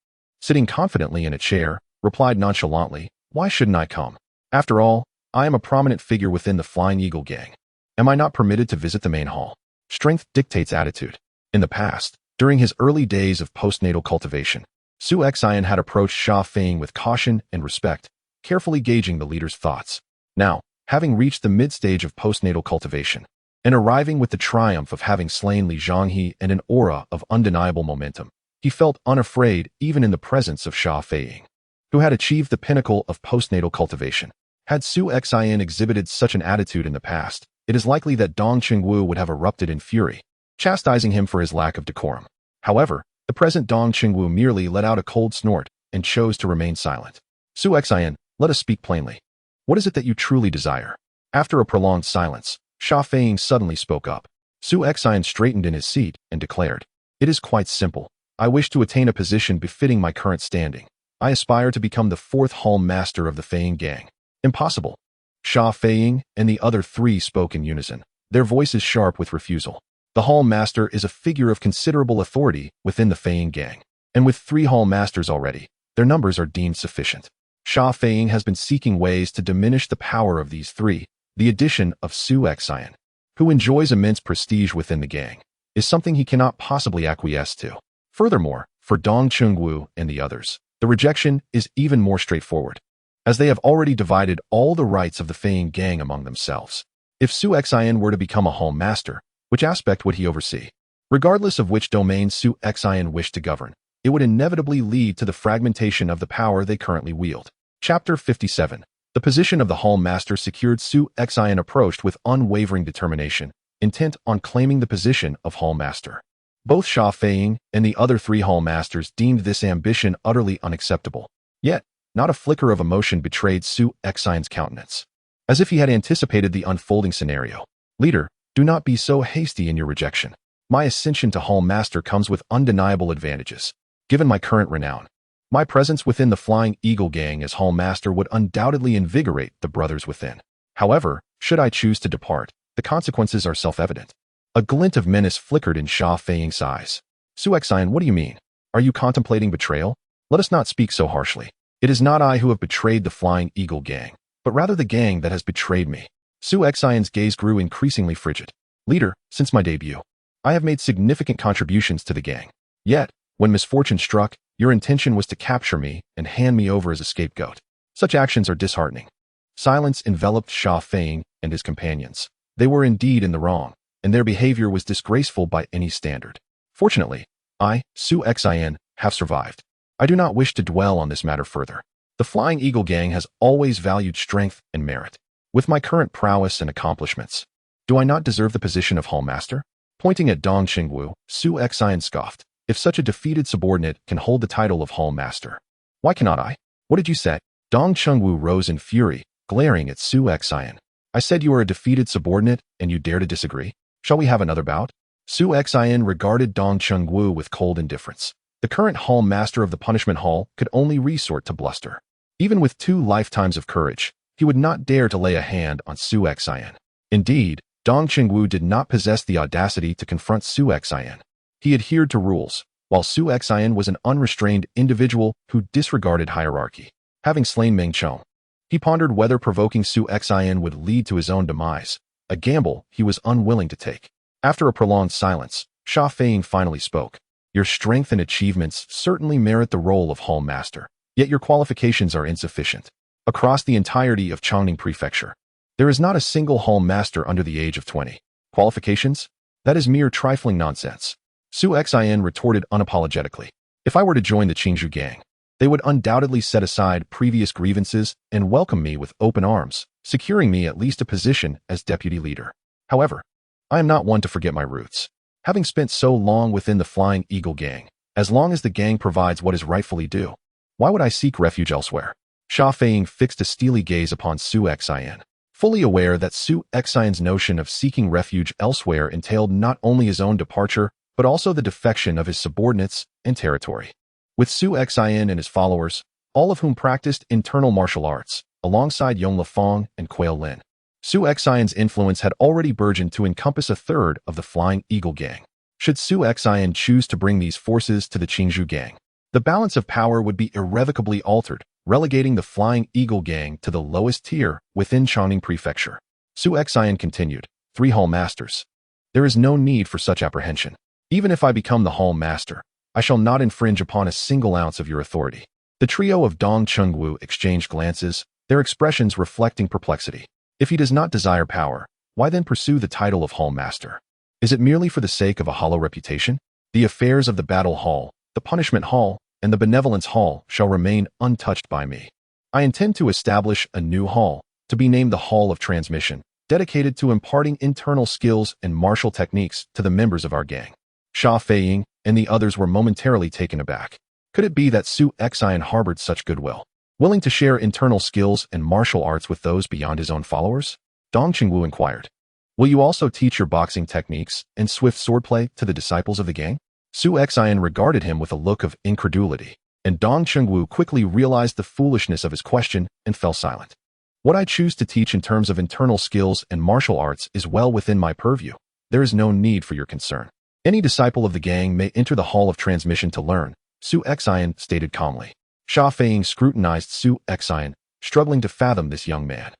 sitting confidently in a chair, replied nonchalantly, "Why shouldn't I come? After all, I am a prominent figure within the Flying Eagle gang. Am I not permitted to visit the main hall?" Strength dictates attitude. In the past, during his early days of postnatal cultivation, Su Xian had approached Sha Feiying with caution and respect, carefully gauging the leader's thoughts. Now, having reached the mid-stage of postnatal cultivation, and arriving with the triumph of having slain Li Zhonghe and an aura of undeniable momentum, He felt unafraid even in the presence of Sha Feiying, who had achieved the pinnacle of postnatal cultivation. Had Su Xian exhibited such an attitude in the past, it is likely that Dong Qingwu would have erupted in fury, chastising him for his lack of decorum. However, the present Dong Qingwu merely let out a cold snort and chose to remain silent. Su Xian, let us speak plainly. What is it that you truly desire? After a prolonged silence, Sha Feiying suddenly spoke up. Su Xian straightened in his seat and declared, "It is quite simple. I wish to attain a position befitting my current standing. I aspire to become the 4th Hall Master of the Feiying gang." Impossible. Sha Feiying and the other 3 spoke in unison, their voices sharp with refusal. The Hall Master is a figure of considerable authority within the Feiying gang, and with 3 Hall Masters already, their numbers are deemed sufficient. Sha Feiying has been seeking ways to diminish the power of these 3. The addition of Su Xian, who enjoys immense prestige within the gang, is something he cannot possibly acquiesce to. Furthermore, for Dong Qingwu and the others, the rejection is even more straightforward, as they have already divided all the rights of the Feiying gang among themselves. If Su Xian were to become a Hall Master, which aspect would he oversee? Regardless of which domain Su Xian wished to govern, it would inevitably lead to the fragmentation of the power they currently wield. Chapter 57. The position of the Hall Master secured. Su Xian approached with unwavering determination, intent on claiming the position of Hall Master. Both Sha Feiying and the other 3 Hall Masters deemed this ambition utterly unacceptable. Yet, not a flicker of emotion betrayed Su Xian's countenance, as if he had anticipated the unfolding scenario. "Leader, do not be so hasty in your rejection. My ascension to Hall Master comes with undeniable advantages. Given my current renown, my presence within the Flying Eagle gang as Hall Master would undoubtedly invigorate the brothers within. However, should I choose to depart, the consequences are self-evident." A glint of menace flickered in Sha Feiying's eyes. "Su Xian, what do you mean? Are you contemplating betrayal? Let us not speak so harshly. It is not I who have betrayed the Flying Eagle gang, but rather the gang that has betrayed me." Su Xian's gaze grew increasingly frigid. "Leader, since my debut, I have made significant contributions to the gang. Yet, when misfortune struck, your intention was to capture me and hand me over as a scapegoat. Such actions are disheartening." Silence enveloped Sha Feiying and his companions. They were indeed in the wrong, and their behavior was disgraceful by any standard. Fortunately, I, Su Xian, have survived. I do not wish to dwell on this matter further. The Flying Eagle gang has always valued strength and merit. With my current prowess and accomplishments, do I not deserve the position of Hall Master? Pointing at Dong Qingwu, Su Xian scoffed. "If such a defeated subordinate can hold the title of Hall Master, why cannot I?" "What did you say?" Dong Qingwu rose in fury, glaring at Su Xian. "I said you are a defeated subordinate, and you dare to disagree? Shall we have another bout?" Su Xian regarded Dong Qingwu with cold indifference. The current Hall Master of the Punishment Hall could only resort to bluster. Even with 2 lifetimes of courage, he would not dare to lay a hand on Su Xian. Indeed, Dong Qingwu did not possess the audacity to confront Su Xian. He adhered to rules, while Su Xian was an unrestrained individual who disregarded hierarchy. Having slain Meng Chong, he pondered whether provoking Su Xian would lead to his own demise, a gamble he was unwilling to take. After a prolonged silence, Sha Feiying finally spoke. "Your strength and achievements certainly merit the role of Hall Master, yet your qualifications are insufficient. Across the entirety of Chongning Prefecture, there is not a single Hall Master under the age of 20. Qualifications? That is mere trifling nonsense." Su Xian retorted unapologetically. "If I were to join the Qingzhou gang, they would undoubtedly set aside previous grievances and welcome me with open arms, securing me at least a position as deputy leader. However, I am not one to forget my roots. Having spent so long within the Flying Eagle gang, as long as the gang provides what is rightfully due, why would I seek refuge elsewhere?" Sha Feiying fixed a steely gaze upon Su Xian, fully aware that Su Xian's notion of seeking refuge elsewhere entailed not only his own departure, but also the defection of his subordinates and territory. With Su Xian and his followers, all of whom practiced internal martial arts, alongside Yong Lefong and Quail Lin, Su Xian's influence had already burgeoned to encompass a third of the Flying Eagle gang. Should Su Xian choose to bring these forces to the Qingzhou gang, the balance of power would be irrevocably altered, relegating the Flying Eagle gang to the lowest tier within Chongning Prefecture. Su Xian continued, 3 Hall Masters. There is no need for such apprehension. Even if I become the Hall Master, I shall not infringe upon a single ounce of your authority." The trio of Dong Qingwu exchanged glances, their expressions reflecting perplexity. If he does not desire power, why then pursue the title of Hall Master? Is it merely for the sake of a hollow reputation? The affairs of the battle hall, the punishment hall, and the benevolence hall shall remain untouched by me. I intend to establish a new hall, to be named the Hall of Transmission, dedicated to imparting internal skills and martial techniques to the members of our gang. Sha Feiying and the others were momentarily taken aback. Could it be that Su Xian harbored such goodwill, willing to share internal skills and martial arts with those beyond his own followers? Dong Qingwu inquired. Will you also teach your boxing techniques and swift swordplay to the disciples of the gang? Su Xian regarded him with a look of incredulity, and Dong Qingwu quickly realized the foolishness of his question and fell silent. What I choose to teach in terms of internal skills and martial arts is well within my purview. There is no need for your concern. Any disciple of the gang may enter the Hall of Transmission to learn, Su Xian stated calmly. Sha Feiying scrutinized Su Xian, struggling to fathom this young man.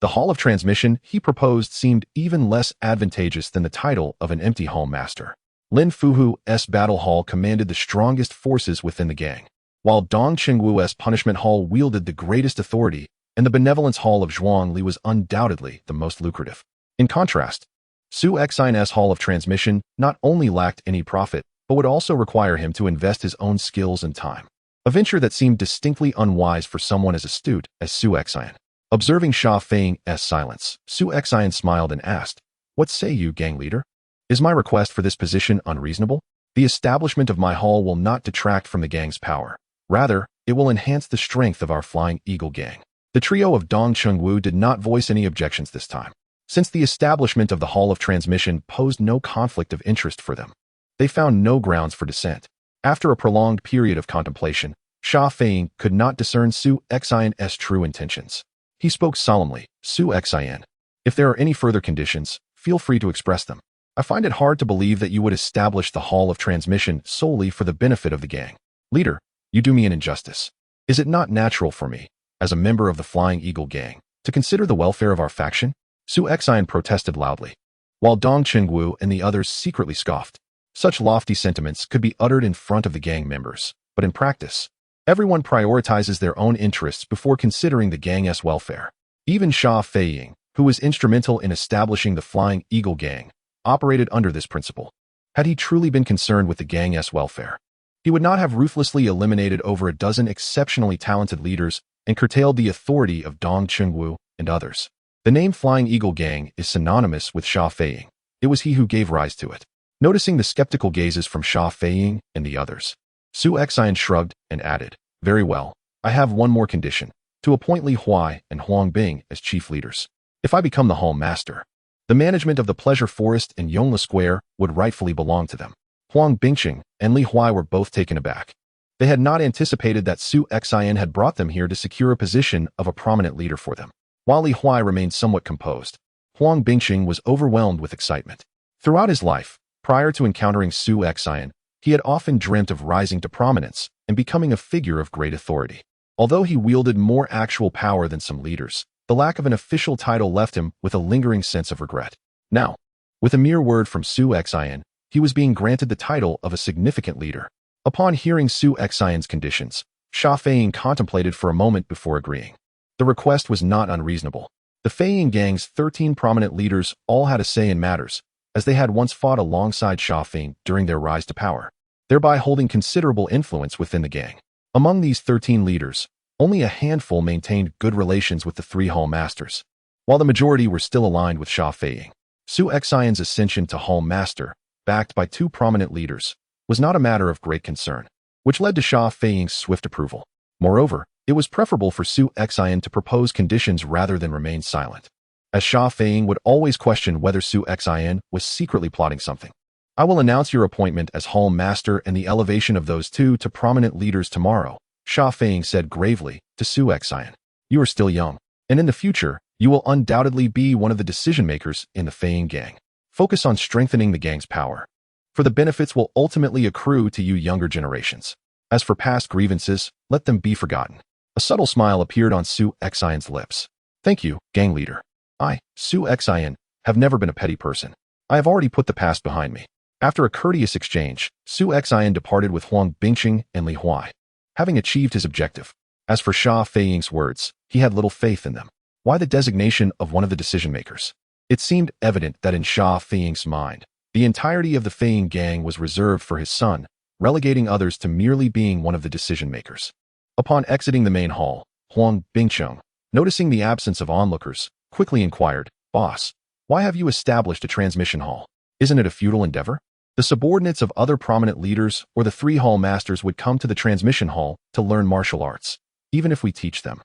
The Hall of Transmission he proposed seemed even less advantageous than the title of an empty hall master. Lin Fuhu's battle hall commanded the strongest forces within the gang, while Dong Qingwu's punishment hall wielded the greatest authority, and the benevolence hall of Zhuangli was undoubtedly the most lucrative. In contrast, Su Xian's hall of transmission not only lacked any profit, but would also require him to invest his own skills and time, a venture that seemed distinctly unwise for someone as astute as Su Xian. Observing Sha Feiying's silence, Su Xian smiled and asked, "What say you, gang leader? Is my request for this position unreasonable? The establishment of my hall will not detract from the gang's power. Rather, it will enhance the strength of our Flying Eagle gang." The trio of Dong Qingwu did not voice any objections this time, since the establishment of the Hall of Transmission posed no conflict of interest for them. They found no grounds for dissent. After a prolonged period of contemplation, Sha Feiying could not discern Su Xian's true intentions. He spoke solemnly, "Su Xian, if there are any further conditions, feel free to express them. I find it hard to believe that you would establish the Hall of Transmission solely for the benefit of the gang. Leader, you do me an injustice. Is it not natural for me, as a member of the Flying Eagle gang, to consider the welfare of our faction?" Su Xian protested loudly, while Dong Qingwu and the others secretly scoffed. Such lofty sentiments could be uttered in front of the gang members, but in practice, everyone prioritizes their own interests before considering the gang's welfare. Even Sha Feiying, who was instrumental in establishing the Flying Eagle gang, operated under this principle. Had he truly been concerned with the gang's welfare, he would not have ruthlessly eliminated over a dozen exceptionally talented leaders and curtailed the authority of Dong Qingwu and others. The name Flying Eagle Gang is synonymous with Sha Feiying. It was he who gave rise to it. Noticing the skeptical gazes from Sha Feiying and the others, Su Xian shrugged and added, "Very well, I have one more condition, to appoint Li Huai and Huang Bing as chief leaders. If I become the hall master, the management of the Pleasure Forest and Yongla Square would rightfully belong to them." Huang Bingqing and Li Huai were both taken aback. They had not anticipated that Su Xian had brought them here to secure a position of a prominent leader for them. While Li Huai remained somewhat composed, Huang Bingqing was overwhelmed with excitement. Throughout his life, prior to encountering Su Xian, he had often dreamt of rising to prominence and becoming a figure of great authority. Although he wielded more actual power than some leaders, the lack of an official title left him with a lingering sense of regret. Now, with a mere word from Su Xian, he was being granted the title of a significant leader. Upon hearing Su Xian's conditions, Sha Feiying contemplated for a moment before agreeing. The request was not unreasonable. The Feiying gang's 13 prominent leaders all had a say in matters, as they had once fought alongside Sha Feiying during their rise to power, thereby holding considerable influence within the gang. Among these 13 leaders, only a handful maintained good relations with the three hall masters, while the majority were still aligned with Sha Feiying. Su Xian's ascension to hall master, backed by two prominent leaders, was not a matter of great concern, which led to Sha Feiying's swift approval. Moreover, it was preferable for Su Xian to propose conditions rather than remain silent, as Sha Feiying would always question whether Su Xian was secretly plotting something. "I will announce your appointment as hall master and the elevation of those two to prominent leaders tomorrow," Sha Feiying said gravely to Su Xian. "You are still young, and in the future, you will undoubtedly be one of the decision-makers in the Feiying gang. Focus on strengthening the gang's power, for the benefits will ultimately accrue to you younger generations. As for past grievances, let them be forgotten." A subtle smile appeared on Su Xian's lips. "Thank you, gang leader. I, Su Xian, have never been a petty person. I have already put the past behind me." After a courteous exchange, Su Xian departed with Huang Bingqing and Li Huai, having achieved his objective. As for Sha Feiying's words, he had little faith in them. Why the designation of one of the decision-makers? It seemed evident that in Sha Feiying's mind, the entirety of the Feiying gang was reserved for his son, relegating others to merely being one of the decision-makers. Upon exiting the main hall, Huang Bingcheng, noticing the absence of onlookers, quickly inquired, "Boss, why have you established a transmission hall? Isn't it a futile endeavor?" The subordinates of other prominent leaders or the 3 hall masters would come to the transmission hall to learn martial arts. Even if we teach them,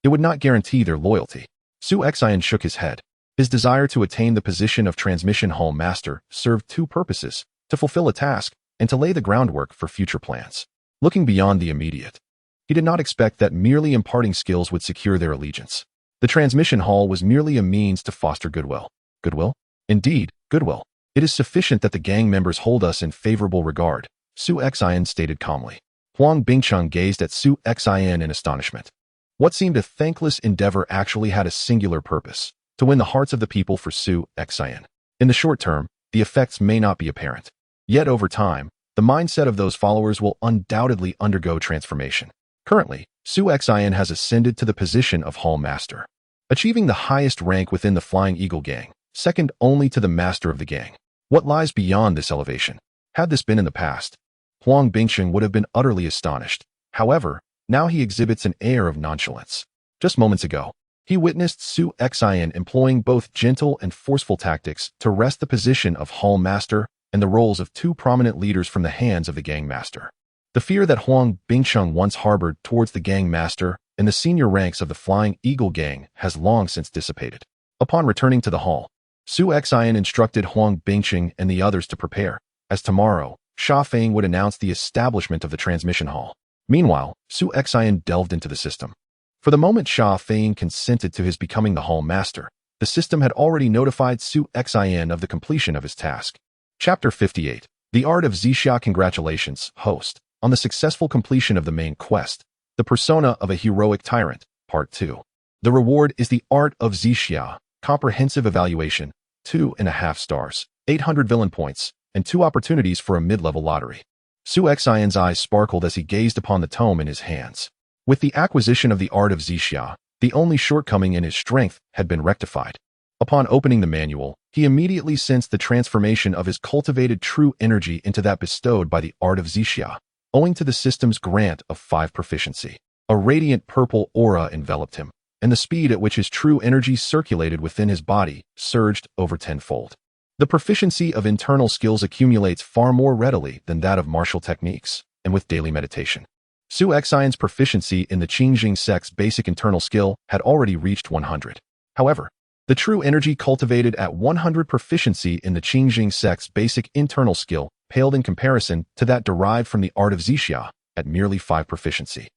it would not guarantee their loyalty. Su Xian shook his head. His desire to attain the position of transmission hall master served 2 purposes: to fulfill a task and to lay the groundwork for future plans. Looking beyond the immediate, he did not expect that merely imparting skills would secure their allegiance. The transmission hall was merely a means to foster goodwill. Goodwill? Indeed, goodwill. It is sufficient that the gang members hold us in favorable regard, Su Xian stated calmly. Huang Bingcheng gazed at Su Xian in astonishment. What seemed a thankless endeavor actually had a singular purpose: to win the hearts of the people for Su Xian. In the short term, the effects may not be apparent. Yet over time, the mindset of those followers will undoubtedly undergo transformation. Currently, Su Xian has ascended to the position of Hall Master, achieving the highest rank within the Flying Eagle Gang, second only to the Master of the Gang. What lies beyond this elevation? Had this been in the past, Huang Bingcheng would have been utterly astonished. However, now he exhibits an air of nonchalance. Just moments ago, he witnessed Su Xian employing both gentle and forceful tactics to wrest the position of Hall Master and the roles of 2 prominent leaders from the hands of the Gang Master. The fear that Huang Bingcheng once harbored towards the Gang Master and the senior ranks of the Flying Eagle Gang has long since dissipated. Upon returning to the hall, Su Xian instructed Huang Bingcheng and the others to prepare, as tomorrow, Sha Feng would announce the establishment of the transmission hall. Meanwhile, Su Xian delved into the system. For the moment Sha Feng consented to his becoming the hall master, the system had already notified Su Xian of the completion of his task. Chapter 58. The Art of Zixia. Congratulations, host, on the successful completion of the main quest, the persona of a heroic tyrant, Part 2. The reward is the Art of Zixia, comprehensive evaluation, 2.5 stars, 800 villain points, and 2 opportunities for a mid-level lottery. Su Xian's eyes sparkled as he gazed upon the tome in his hands. With the acquisition of the Art of Zixia, the only shortcoming in his strength had been rectified. Upon opening the manual, he immediately sensed the transformation of his cultivated true energy into that bestowed by the Art of Zixia, owing to the system's grant of 5 proficiency. A radiant purple aura enveloped him, and the speed at which his true energy circulated within his body surged over 10-fold. The proficiency of internal skills accumulates far more readily than that of martial techniques, and with daily meditation. Su Xian's proficiency in the Qingjing sect's basic internal skill had already reached 100. However, the true energy cultivated at 100 proficiency in the Qingjing sect's basic internal skill paled in comparison to that derived from the Art of Zixia at merely 5 proficiency.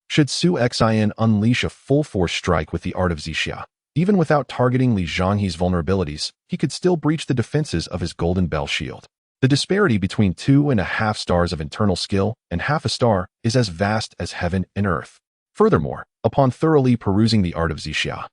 Should Su Xian unleash a full-force strike with the Art of Zixia, even without targeting Li Zhanghe's vulnerabilities, he could still breach the defenses of his Golden Bell shield. The disparity between 2.5 stars of internal skill and half a star is as vast as heaven and earth. Furthermore, upon thoroughly perusing the Art of Zixia,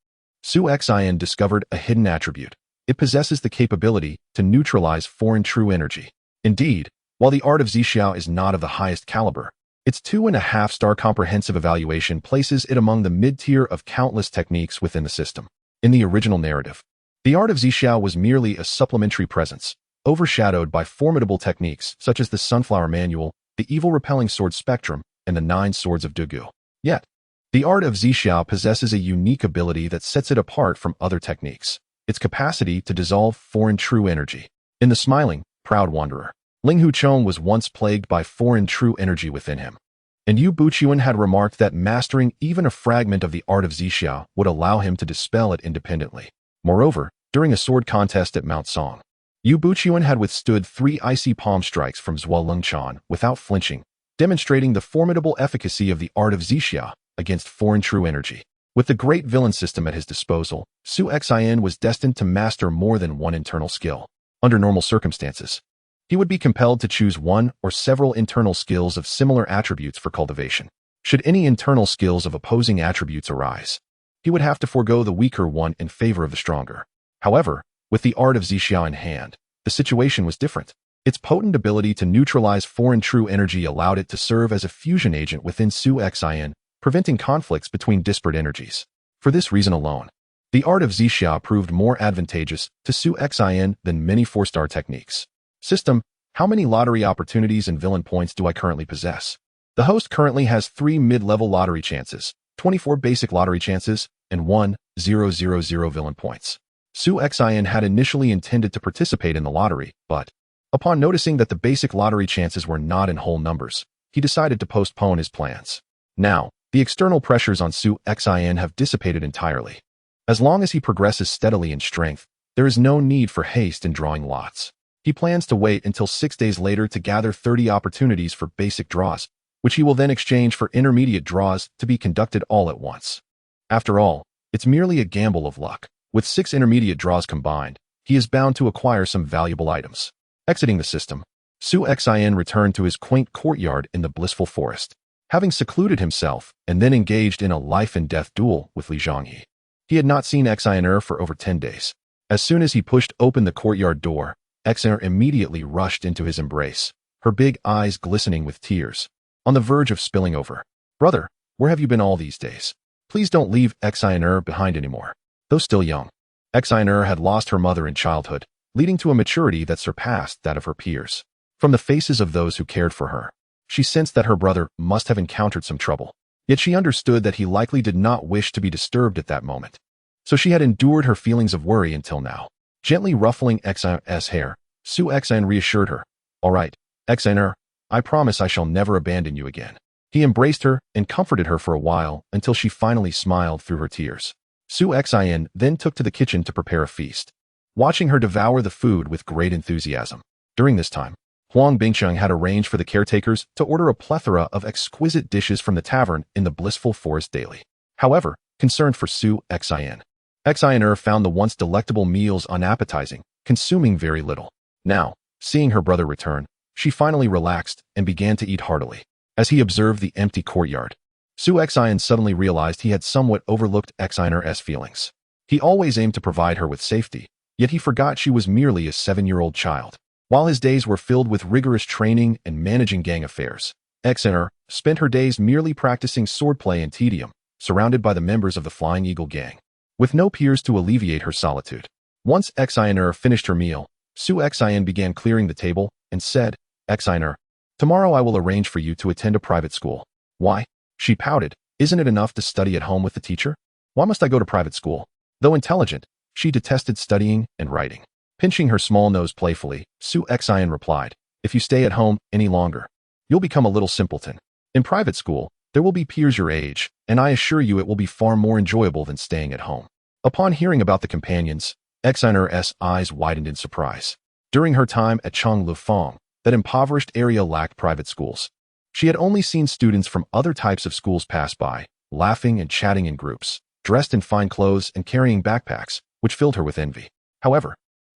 Su Xian discovered a hidden attribute. It possesses the capability to neutralize foreign true energy. Indeed, while the Art of Zixia is not of the highest caliber, its 2.5-star comprehensive evaluation places it among the mid-tier of countless techniques within the system. In the original narrative, the Art of Zixia was merely a supplementary presence, overshadowed by formidable techniques such as the Sunflower Manual, the Evil Repelling Sword Spectrum, and the 9 Swords of Dugu. Yet, the Art of Zixia possesses a unique ability that sets it apart from other techniques: its capacity to dissolve foreign true energy. In the smiling, proud wanderer, Ling Huchong was once plagued by foreign true energy within him, and Yu Buchuan had remarked that mastering even a fragment of the Art of Zixia would allow him to dispel it independently. Moreover, during a sword contest at Mount Song, Yu Buchuan had withstood 3 icy palm strikes from Zhuo Lengchan without flinching, demonstrating the formidable efficacy of the Art of Zixia against foreign true energy. With the great villain system at his disposal, Su Xian was destined to master more than one internal skill. Under normal circumstances, he would be compelled to choose one or several internal skills of similar attributes for cultivation. Should any internal skills of opposing attributes arise, he would have to forego the weaker one in favor of the stronger. However, with the Art of Zixia in hand, the situation was different. Its potent ability to neutralize foreign true energy allowed it to serve as a fusion agent within Su Xian, preventing conflicts between disparate energies. For this reason alone, the Art of Zixia proved more advantageous to Su Xian than many 4-star techniques. System, How many lottery opportunities and villain points do I currently possess? The host currently has 3 mid-level lottery chances, 24 basic lottery chances, and 1,000 villain points. Su Xin had initially intended to participate in the lottery, but upon noticing that the basic lottery chances were not in whole numbers, he decided to postpone his plans. Now, the external pressures on Su Xin have dissipated entirely. As long as he progresses steadily in strength, there is no need for haste in drawing lots. He plans to wait until 6 days later to gather 30 opportunities for basic draws, which he will then exchange for intermediate draws to be conducted all at once. After all, it's merely a gamble of luck. With 6 intermediate draws combined, he is bound to acquire some valuable items. Exiting the system, Su Xin returned to his quaint courtyard in the blissful forest. Having secluded himself and then engaged in a life-and-death duel with Li Jianghu. He had not seen Xin for over 10 days. As soon as he pushed open the courtyard door, Xin immediately rushed into his embrace, her big eyes glistening with tears, on the verge of spilling over. "Brother, where have you been all these days? Please don't leave Xin behind anymore." Though still young, Xin had lost her mother in childhood, leading to a maturity that surpassed that of her peers. From the faces of those who cared for her, she sensed that her brother must have encountered some trouble. Yet she understood that he likely did not wish to be disturbed at that moment. So she had endured her feelings of worry until now. Gently ruffling Xin's hair, Su Xin reassured her. "All right, Xin, I promise I shall never abandon you again." He embraced her and comforted her for a while until she finally smiled through her tears. Su Xin then took to the kitchen to prepare a feast, watching her devour the food with great enthusiasm. During this time, Huang Bingcheng had arranged for the caretakers to order a plethora of exquisite dishes from the tavern in the blissful forest daily. However, concerned for Su Xin, Xin found the once delectable meals unappetizing, consuming very little. Now, seeing her brother return, she finally relaxed and began to eat heartily. As he observed the empty courtyard, Su Xin suddenly realized he had somewhat overlooked Xin's feelings. He always aimed to provide her with safety, yet he forgot she was merely a 7-year-old child. While his days were filled with rigorous training and managing gang affairs, Xin spent her days merely practicing swordplay and tedium, surrounded by the members of the Flying Eagle gang, with no peers to alleviate her solitude. Once Xin finished her meal, Su Xin began clearing the table and said, "Xin, tomorrow I will arrange for you to attend a private school." "Why?" She pouted. "Isn't it enough to study at home with the teacher? Why must I go to private school?" Though intelligent, she detested studying and writing. Pinching her small nose playfully, Su Xin replied, "If you stay at home any longer, you'll become a little simpleton. In private school, there will be peers your age, and I assure you it will be far more enjoyable than staying at home." Upon hearing about the companions, Xin's eyes widened in surprise. During her time at Changlufeng, that impoverished area lacked private schools. She had only seen students from other types of schools pass by, laughing and chatting in groups, dressed in fine clothes and carrying backpacks, which filled her with envy. However,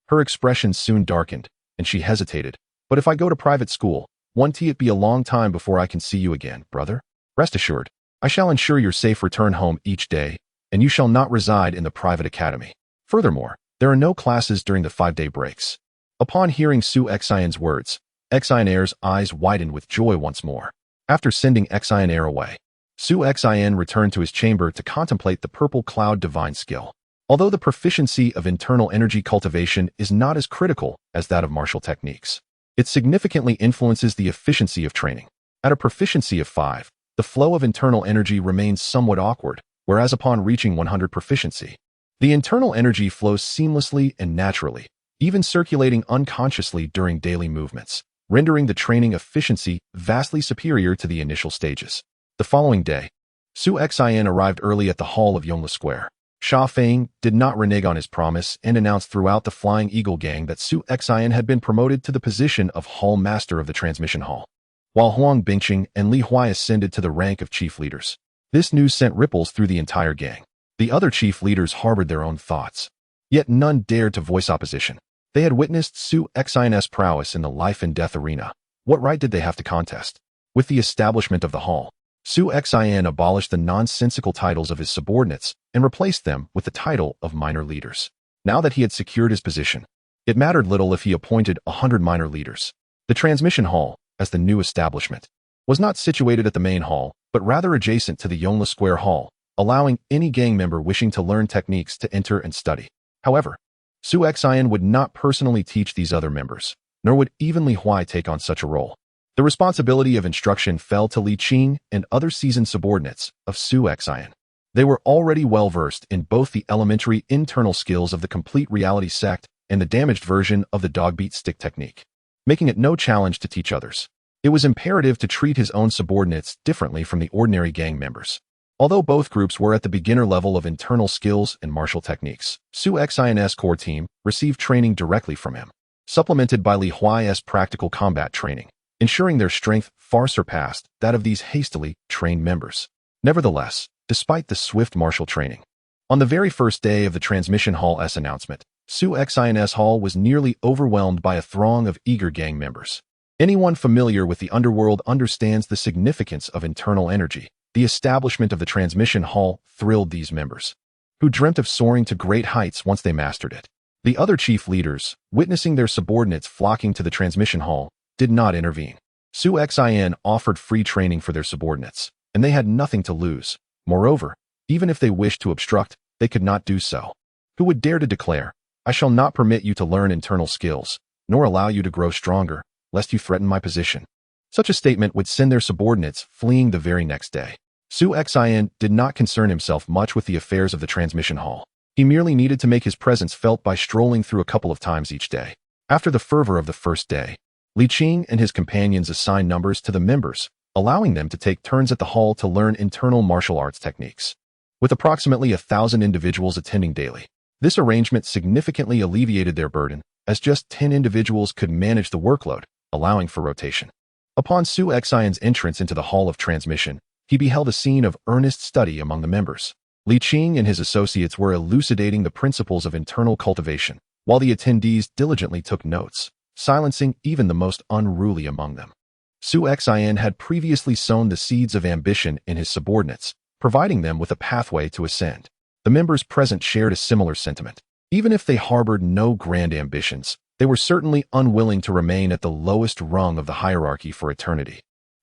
her expression soon darkened, and she hesitated. "But if I go to private school, won't it be a long time before I can see you again, brother? Rest assured, I shall ensure your safe return home each day, and you shall not reside in the private academy. Furthermore, there are no classes during the 5-day breaks." Upon hearing Su Xin's words, Xin's eyes widened with joy once more. After sending Xin away, Su Xin returned to his chamber to contemplate the purple cloud divine skill. Although the proficiency of internal energy cultivation is not as critical as that of martial techniques, it significantly influences the efficiency of training. At a proficiency of 5, the flow of internal energy remains somewhat awkward, whereas upon reaching 100 proficiency, the internal energy flows seamlessly and naturally, even circulating unconsciously during daily movements, rendering the training efficiency vastly superior to the initial stages. The following day, Su Xin arrived early at the hall of Yongle Square. Sha Feng did not renege on his promise and announced throughout the Flying Eagle gang that Su Xin had been promoted to the position of Hall Master of the Transmission Hall, while Huang Bingcheng and Li Huai ascended to the rank of chief leaders. This news sent ripples through the entire gang. The other chief leaders harbored their own thoughts, yet none dared to voice opposition. They had witnessed Su Xin's prowess in the life and death arena. What right did they have to contest? With the establishment of the hall, Su Xin abolished the nonsensical titles of his subordinates and replaced them with the title of minor leaders. Now that he had secured his position, it mattered little if he appointed 100 minor leaders. The transmission hall, as the new establishment, was not situated at the main hall, but rather adjacent to the Yongle Square Hall, allowing any gang member wishing to learn techniques to enter and study. However, Su Xin would not personally teach these other members, nor would even Li Huai take on such a role. The responsibility of instruction fell to Li Qing and other seasoned subordinates of Su Xian. They were already well-versed in both the elementary internal skills of the complete reality sect and the damaged version of the dogbeat stick technique, making it no challenge to teach others. It was imperative to treat his own subordinates differently from the ordinary gang members. Although both groups were at the beginner level of internal skills and martial techniques, Su Xian's core team received training directly from him, supplemented by Li Huai's practical combat training, ensuring their strength far surpassed that of these hastily trained members. Nevertheless, despite the swift martial training, on the very first day of the Transmission Hall's announcement, Su Xian's hall was nearly overwhelmed by a throng of eager gang members. Anyone familiar with the underworld understands the significance of internal energy. The establishment of the Transmission Hall thrilled these members, who dreamt of soaring to great heights once they mastered it. The other chief leaders, witnessing their subordinates flocking to the Transmission Hall, did not intervene. Su Xian offered free training for their subordinates, and they had nothing to lose. Moreover, even if they wished to obstruct, they could not do so. Who would dare to declare, "I shall not permit you to learn internal skills, nor allow you to grow stronger, lest you threaten my position"? Such a statement would send their subordinates fleeing the very next day. Su Xian did not concern himself much with the affairs of the Transmission Hall. He merely needed to make his presence felt by strolling through a couple of times each day. After the fervor of the first day, Li Qing and his companions assigned numbers to the members, allowing them to take turns at the hall to learn internal martial arts techniques. With approximately 1,000 individuals attending daily, this arrangement significantly alleviated their burden, as just 10 individuals could manage the workload, allowing for rotation. Upon Su Xian's entrance into the Hall of Transmission, he beheld a scene of earnest study among the members. Li Qing and his associates were elucidating the principles of internal cultivation, while the attendees diligently took notes, silencing even the most unruly among them. Su Xian had previously sown the seeds of ambition in his subordinates, providing them with a pathway to ascend. The members present shared a similar sentiment. Even if they harbored no grand ambitions, they were certainly unwilling to remain at the lowest rung of the hierarchy for eternity,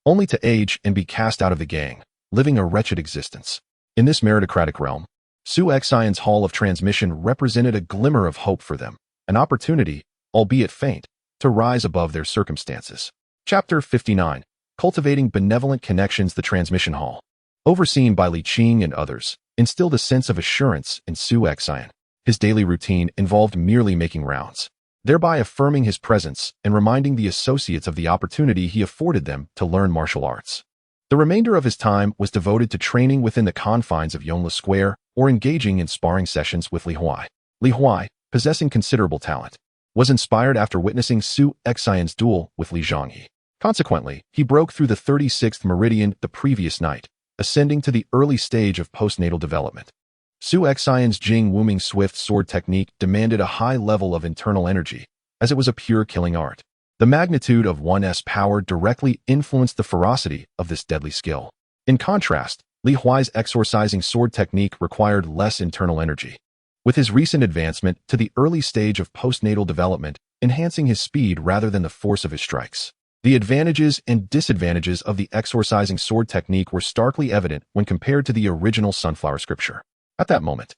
only to age and be cast out of the gang, living a wretched existence. In this meritocratic realm, Su Xian's Hall of Transmission represented a glimmer of hope for them, an opportunity, albeit faint, to rise above their circumstances. Chapter 59. Cultivating Benevolent Connections. The Transmission Hall, overseen by Li Qing and others, instilled a sense of assurance in Su Xian. His daily routine involved merely making rounds, thereby affirming his presence and reminding the associates of the opportunity he afforded them to learn martial arts. The remainder of his time was devoted to training within the confines of Yongle Square or engaging in sparring sessions with Li Huai. Li Huai, possessing considerable talent, was inspired after witnessing Su Xian's duel with Li Jianghu. Consequently, he broke through the 36th meridian the previous night, ascending to the early stage of postnatal development. Su Xian's Jing Wuming swift sword technique demanded a high level of internal energy, as it was a pure killing art. The magnitude of one's power directly influenced the ferocity of this deadly skill. In contrast, Li Huai's exorcising sword technique required less internal energy, with his recent advancement to the early stage of postnatal development enhancing his speed rather than the force of his strikes. The advantages and disadvantages of the exorcising sword technique were starkly evident when compared to the original sunflower scripture. At that moment,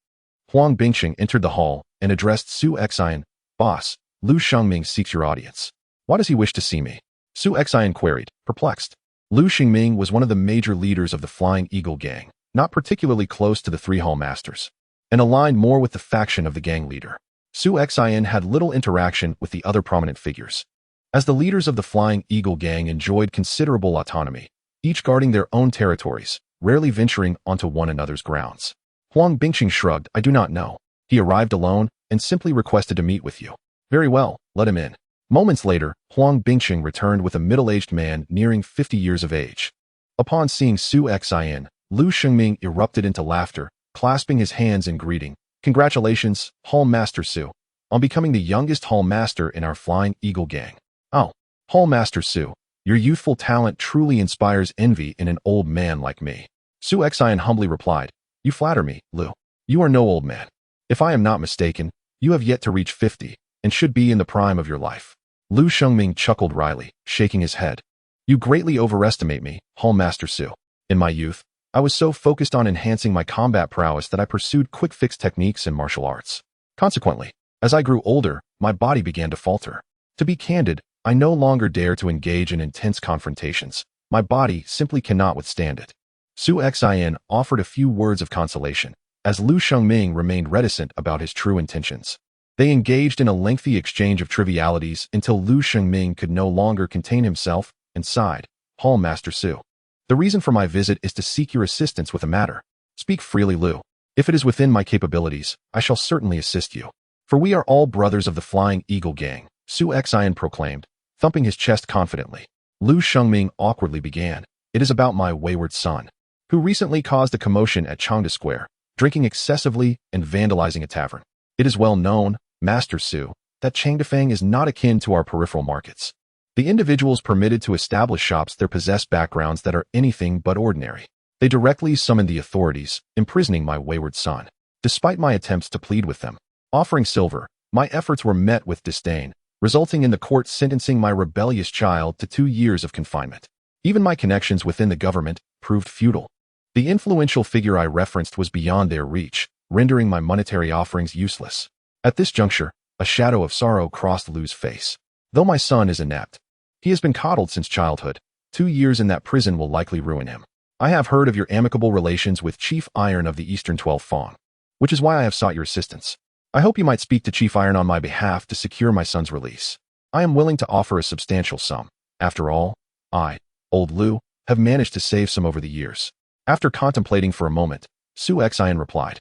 Huang Bingqing entered the hall and addressed Su Xian. "Boss, Lu Shengming seeks your audience. Why does he wish to see me?" Su Xian queried, perplexed. Lu Shengming was one of the major leaders of the Flying Eagle gang, not particularly close to the three hall masters, and aligned more with the faction of the gang leader. Su Xian had little interaction with the other prominent figures, as the leaders of the Flying Eagle gang enjoyed considerable autonomy, each guarding their own territories, rarely venturing onto one another's grounds. Huang Bingqing shrugged. "I do not know. He arrived alone and simply requested to meet with you." "Very well, let him in." Moments later, Huang Bingqing returned with a middle-aged man nearing 50 years of age. Upon seeing Su Xian, Lu Shengming erupted into laughter, clasping his hands in greeting. "Congratulations, Hall Master Su, on becoming the youngest Hall Master in our Flying Eagle gang." "Oh, Hall Master Su, your youthful talent truly inspires envy in an old man like me." Su Xian humbly replied, "You flatter me, Lu. You are no old man. If I am not mistaken, you have yet to reach 50 and should be in the prime of your life." Lu Shengming chuckled wryly, shaking his head. "You greatly overestimate me, Hall Master Su. In my youth, I was so focused on enhancing my combat prowess that I pursued quick-fix techniques and martial arts. Consequently, as I grew older, my body began to falter. To be candid, I no longer dare to engage in intense confrontations. My body simply cannot withstand it. Su Xin offered a few words of consolation, as Lu Shengming remained reticent about his true intentions. They engaged in a lengthy exchange of trivialities until Lu Shengming could no longer contain himself and sighed, "Hall Master Su. The reason for my visit is to seek your assistance with a matter. Speak freely, Lu. If it is within my capabilities, I shall certainly assist you. For we are all brothers of the Flying Eagle Gang," Su Xin proclaimed, thumping his chest confidently. Lu Shengming awkwardly began, "It is about my wayward son, who recently caused a commotion at Jianghu Square, drinking excessively and vandalizing a tavern. It is well known, Master Su, that Changdefeng is not akin to our peripheral markets. The individuals permitted to establish shops there possess backgrounds that are anything but ordinary. They directly summoned the authorities, imprisoning my wayward son. Despite my attempts to plead with them, offering silver, my efforts were met with disdain, resulting in the court sentencing my rebellious child to 2 years of confinement. Even my connections within the government proved futile. The influential figure I referenced was beyond their reach, rendering my monetary offerings useless." At this juncture, a shadow of sorrow crossed Lu's face. "Though my son is inept, he has been coddled since childhood. 2 years in that prison will likely ruin him. I have heard of your amicable relations with Chief Iron of the Eastern 12 Fong, which is why I have sought your assistance. I hope you might speak to Chief Iron on my behalf to secure my son's release. I am willing to offer a substantial sum. After all, I, old Lu, have managed to save some over the years." After contemplating for a moment, Su Xin replied,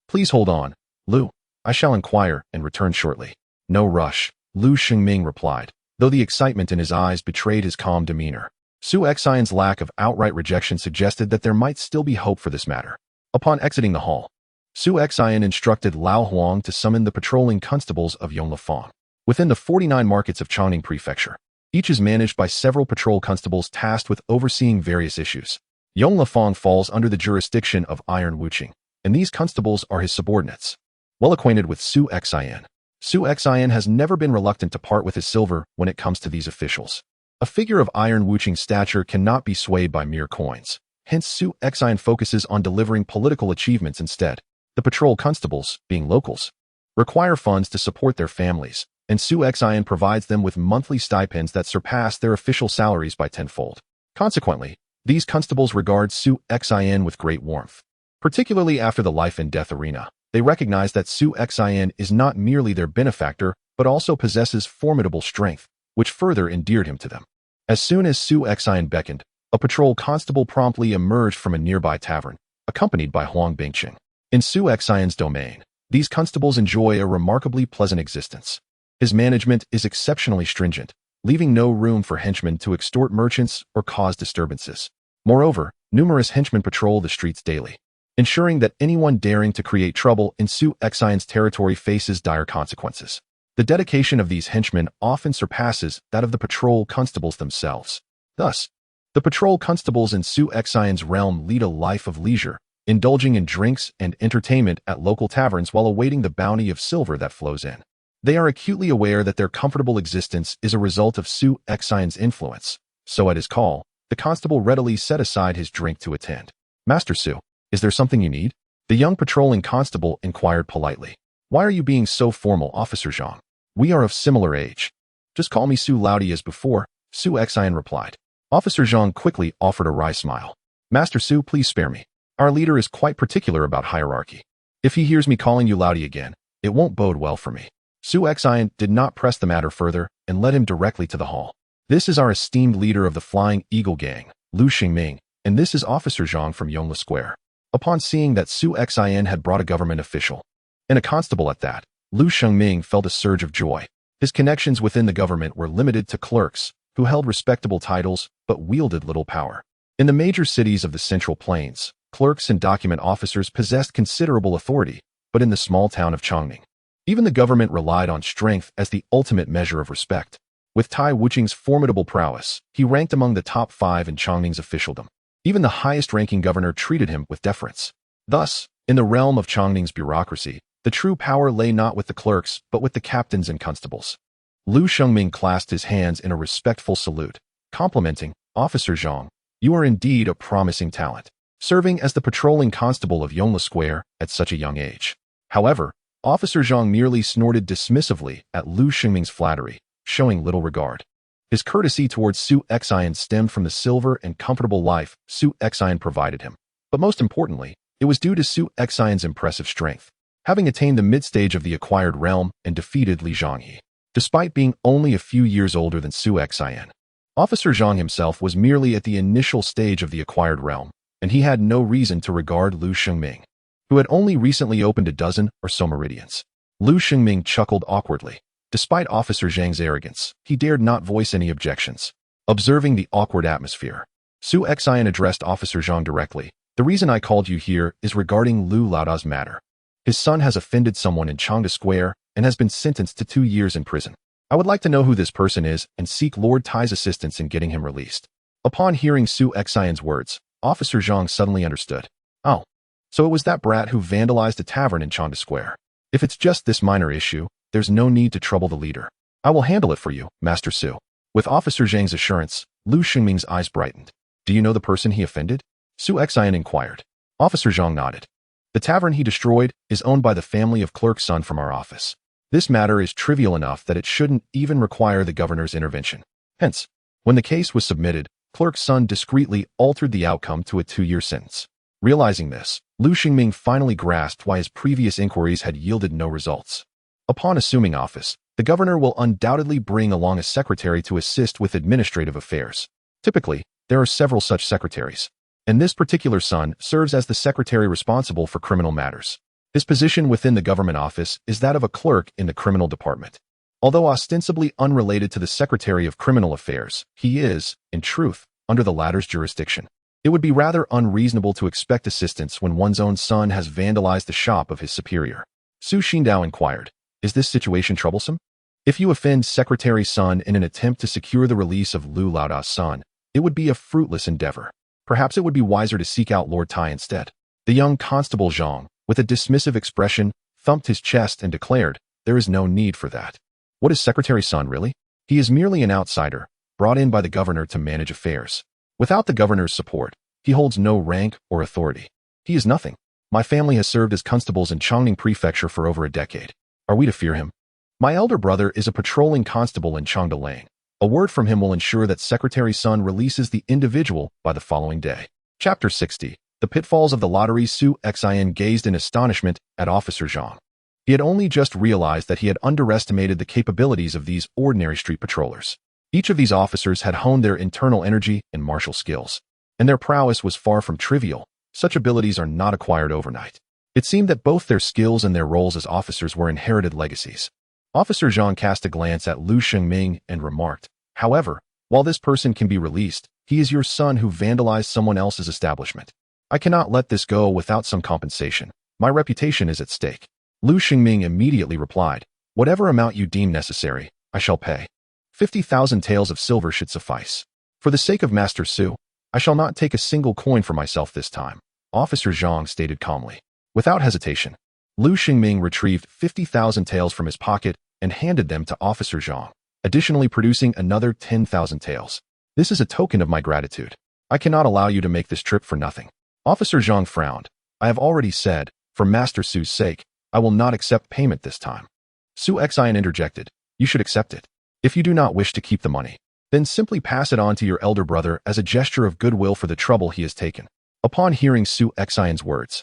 "Please hold on, Lu. I shall inquire and return shortly." "No rush," Lu Shengming replied, though the excitement in his eyes betrayed his calm demeanor. Su Xion's lack of outright rejection suggested that there might still be hope for this matter. Upon exiting the hall, Su Xion instructed Lao Huang to summon the patrolling constables of Yonglifang. Within the 49 markets of Chongqing Prefecture, each is managed by several patrol constables tasked with overseeing various issues. Yonglifang falls under the jurisdiction of Iron Wuqing, and these constables are his subordinates. Well acquainted with Su Xion, Su Xion has never been reluctant to part with his silver when it comes to these officials. A figure of Iron Wuqing's stature cannot be swayed by mere coins. Hence, Su Xion focuses on delivering political achievements instead. The patrol constables, being locals, require funds to support their families, and Su Xion provides them with monthly stipends that surpass their official salaries by tenfold. Consequently, these constables regard Su Xion with great warmth. Particularly after the life and death arena, they recognize that Su Xion is not merely their benefactor, but also possesses formidable strength, which further endeared him to them. As soon as Su Xion beckoned, a patrol constable promptly emerged from a nearby tavern, accompanied by Huang Bingqing. In Su Xion's domain, these constables enjoy a remarkably pleasant existence. His management is exceptionally stringent, leaving no room for henchmen to extort merchants or cause disturbances. Moreover, numerous henchmen patrol the streets daily, ensuring that anyone daring to create trouble in Su Xion's territory faces dire consequences. The dedication of these henchmen often surpasses that of the patrol constables themselves. Thus, the patrol constables in Su Xion's realm lead a life of leisure, indulging in drinks and entertainment at local taverns while awaiting the bounty of silver that flows in. They are acutely aware that their comfortable existence is a result of Su Xion's influence, so at his call, the constable readily set aside his drink to attend. "Master Su, is there something you need?" The young patrolling constable inquired politely. "Why are you being so formal, Officer Zhang? We are of similar age." "Just call me Su Laudi as before," Su Xion replied. Officer Zhang quickly offered a wry smile. "Master Su, please spare me. Our leader is quite particular about hierarchy. If he hears me calling you Laudi again, it won't bode well for me." Su Xion did not press the matter further and led him directly to the hall. "This is our esteemed leader of the Flying Eagle Gang, Lu Shengming, and this is Officer Zhang from Yongle Square." Upon seeing that Su Xion had brought a government official, and a constable at that, Lu Shengming felt a surge of joy. His connections within the government were limited to clerks, who held respectable titles but wielded little power. In the major cities of the Central Plains, clerks and document officers possessed considerable authority, but in the small town of Chongqing, even the government relied on strength as the ultimate measure of respect. With Tai Wuqing's formidable prowess, he ranked among the top 5 in Chongqing's officialdom. Even the highest-ranking governor treated him with deference. Thus, in the realm of Chongqing's bureaucracy, the true power lay not with the clerks, but with the captains and constables. Lu Shengming clasped his hands in a respectful salute, complimenting, "Officer Zhang, you are indeed a promising talent, serving as the patrolling constable of Yongle Square at such a young age." However, Officer Zhang merely snorted dismissively at Lu Shengming's flattery, showing little regard. His courtesy towards Su Xian stemmed from the silver and comfortable life Su Xian provided him. But most importantly, it was due to Su Xian's impressive strength, having attained the mid-stage of the acquired realm and defeated Li Zhongyi. Despite being only a few years older than Su Xian, Officer Zhang himself was merely at the initial stage of the acquired realm, and he had no reason to regard Lu Shengming, who had only recently opened a dozen or so meridians. Lu Shengming chuckled awkwardly. Despite Officer Zhang's arrogance, he dared not voice any objections. Observing the awkward atmosphere, Su Xian addressed Officer Zhang directly. The reason I called you here is regarding Lu Laoda's matter. His son has offended someone in Changde Square and has been sentenced to 2 years in prison. I would like to know who this person is and seek Lord Tai's assistance in getting him released. Upon hearing Su Xian's words, Officer Zhang suddenly understood. Oh, so it was that brat who vandalized a tavern in Changde Square. If it's just this minor issue, there's no need to trouble the leader. I will handle it for you, Master Su. With Officer Zhang's assurance, Lu Shengming's eyes brightened. Do you know the person he offended? Su Xian inquired. Officer Zhang nodded. The tavern he destroyed is owned by the family of clerk's son from our office. This matter is trivial enough that it shouldn't even require the governor's intervention. Hence, when the case was submitted, clerk's son discreetly altered the outcome to a 2-year sentence. Realizing this, Lu Shengming finally grasped why his previous inquiries had yielded no results. Upon assuming office, the governor will undoubtedly bring along a secretary to assist with administrative affairs. Typically, there are several such secretaries, and this particular son serves as the secretary responsible for criminal matters. His position within the government office is that of a clerk in the criminal department. Although ostensibly unrelated to the Secretary of Criminal Affairs, he is, in truth, under the latter's jurisdiction. It would be rather unreasonable to expect assistance when one's own son has vandalized the shop of his superior. Su Xindao inquired. Is this situation troublesome? If you offend Secretary's son in an attempt to secure the release of Lu Laoda's son, it would be a fruitless endeavor. Perhaps it would be wiser to seek out Lord Tai instead. The young Constable Zhang, with a dismissive expression, thumped his chest and declared, there is no need for that. What is Secretary's son really? He is merely an outsider, brought in by the governor to manage affairs. Without the governor's support, he holds no rank or authority. He is nothing. My family has served as constables in Chongning Prefecture for over a decade. Are we to fear him? My elder brother is a patrolling constable in Changde Lane. A word from him will ensure that Secretary's son releases the individual by the following day. Chapter 60. The Pitfalls of the Lottery. Su Xian gazed in astonishment at Officer Zhang. He had only just realized that he had underestimated the capabilities of these ordinary street patrollers. Each of these officers had honed their internal energy and martial skills, and their prowess was far from trivial. Such abilities are not acquired overnight. It seemed that both their skills and their roles as officers were inherited legacies. Officer Zhang cast a glance at Lu Shengming and remarked, however, while this person can be released, he is your son who vandalized someone else's establishment. I cannot let this go without some compensation. My reputation is at stake. Lu Shengming immediately replied, whatever amount you deem necessary, I shall pay. 50,000 taels of silver should suffice. For the sake of Master Su, I shall not take a single coin for myself this time, Officer Zhang stated calmly. Without hesitation, Lu Shengming retrieved 50,000 taels from his pocket and handed them to Officer Zhang, additionally producing another 10,000 taels. This is a token of my gratitude. I cannot allow you to make this trip for nothing. Officer Zhang frowned. I have already said, for Master Su's sake, I will not accept payment this time. Su Xian interjected. You should accept it. If you do not wish to keep the money, then simply pass it on to your elder brother as a gesture of goodwill for the trouble he has taken. Upon hearing Su Xian's words,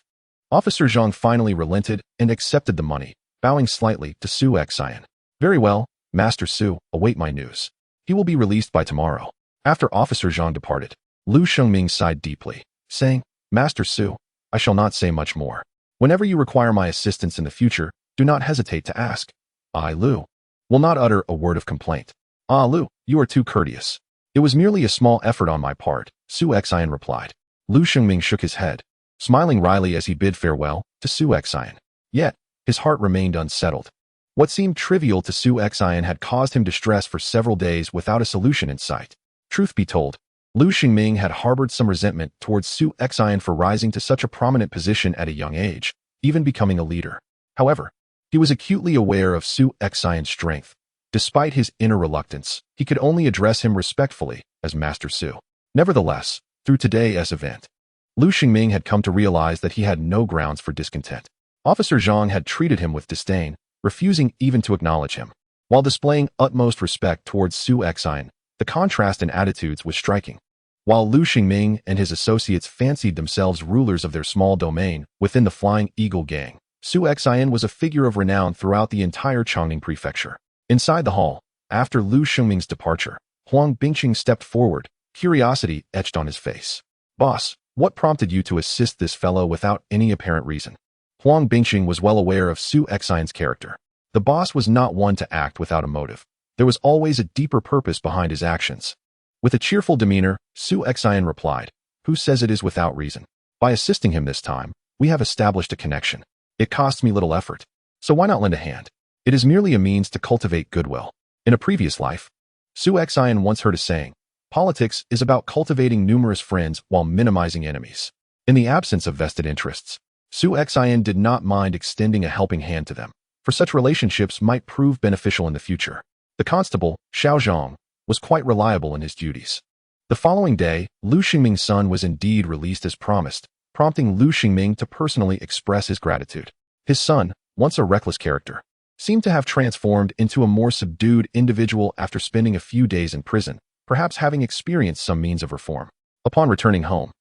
Officer Zhang finally relented and accepted the money, bowing slightly to Su Xian. Very well, Master Su, await my news. He will be released by tomorrow. After Officer Zhang departed, Lu Shengming sighed deeply, saying, Master Su, I shall not say much more. Whenever you require my assistance in the future, do not hesitate to ask. I, Lu, will not utter a word of complaint. Ah, Lu, you are too courteous. It was merely a small effort on my part, Su Xian replied. Lu Shengming shook his head, smiling wryly as he bid farewell to Su Xian. Yet, his heart remained unsettled. What seemed trivial to Su Xian had caused him distress for several days without a solution in sight. Truth be told, Lu Shengming had harbored some resentment towards Su Xian for rising to such a prominent position at a young age, even becoming a leader. However, he was acutely aware of Su Xian's strength. Despite his inner reluctance, he could only address him respectfully as Master Su. Nevertheless, through today's event, Lu Shengming had come to realize that he had no grounds for discontent. Officer Zhang had treated him with disdain, refusing even to acknowledge him. While displaying utmost respect towards Su Xian, the The contrast in attitudes was striking. While Lu Xingming and his associates fancied themselves rulers of their small domain within the Flying Eagle gang, Su Xian was a figure of renown throughout the entire Chongqing prefecture. Inside the hall, after Lu Xingming's departure, Huang Bingqing stepped forward, curiosity etched on his face. "Boss, what prompted you to assist this fellow without any apparent reason?" Huang Bingqing was well aware of Su Xian's character. The boss was not one to act without a motive. There was always a deeper purpose behind his actions. With a cheerful demeanor, Su Xian replied, "Who says it is without reason? By assisting him this time, we have established a connection. It costs me little effort, so why not lend a hand? It is merely a means to cultivate goodwill." In a previous life, Su Xian once heard a saying, "Politics is about cultivating numerous friends while minimizing enemies." In the absence of vested interests, Su Xian did not mind extending a helping hand to them, for such relationships might prove beneficial in the future. The constable, Xiao Zhang, was quite reliable in his duties. The following day, Lu Xingming's son was indeed released as promised, prompting Lu Xingming to personally express his gratitude. His son, once a reckless character, seemed to have transformed into a more subdued individual after spending a few days in prison, perhaps having experienced some means of reform. Upon returning home,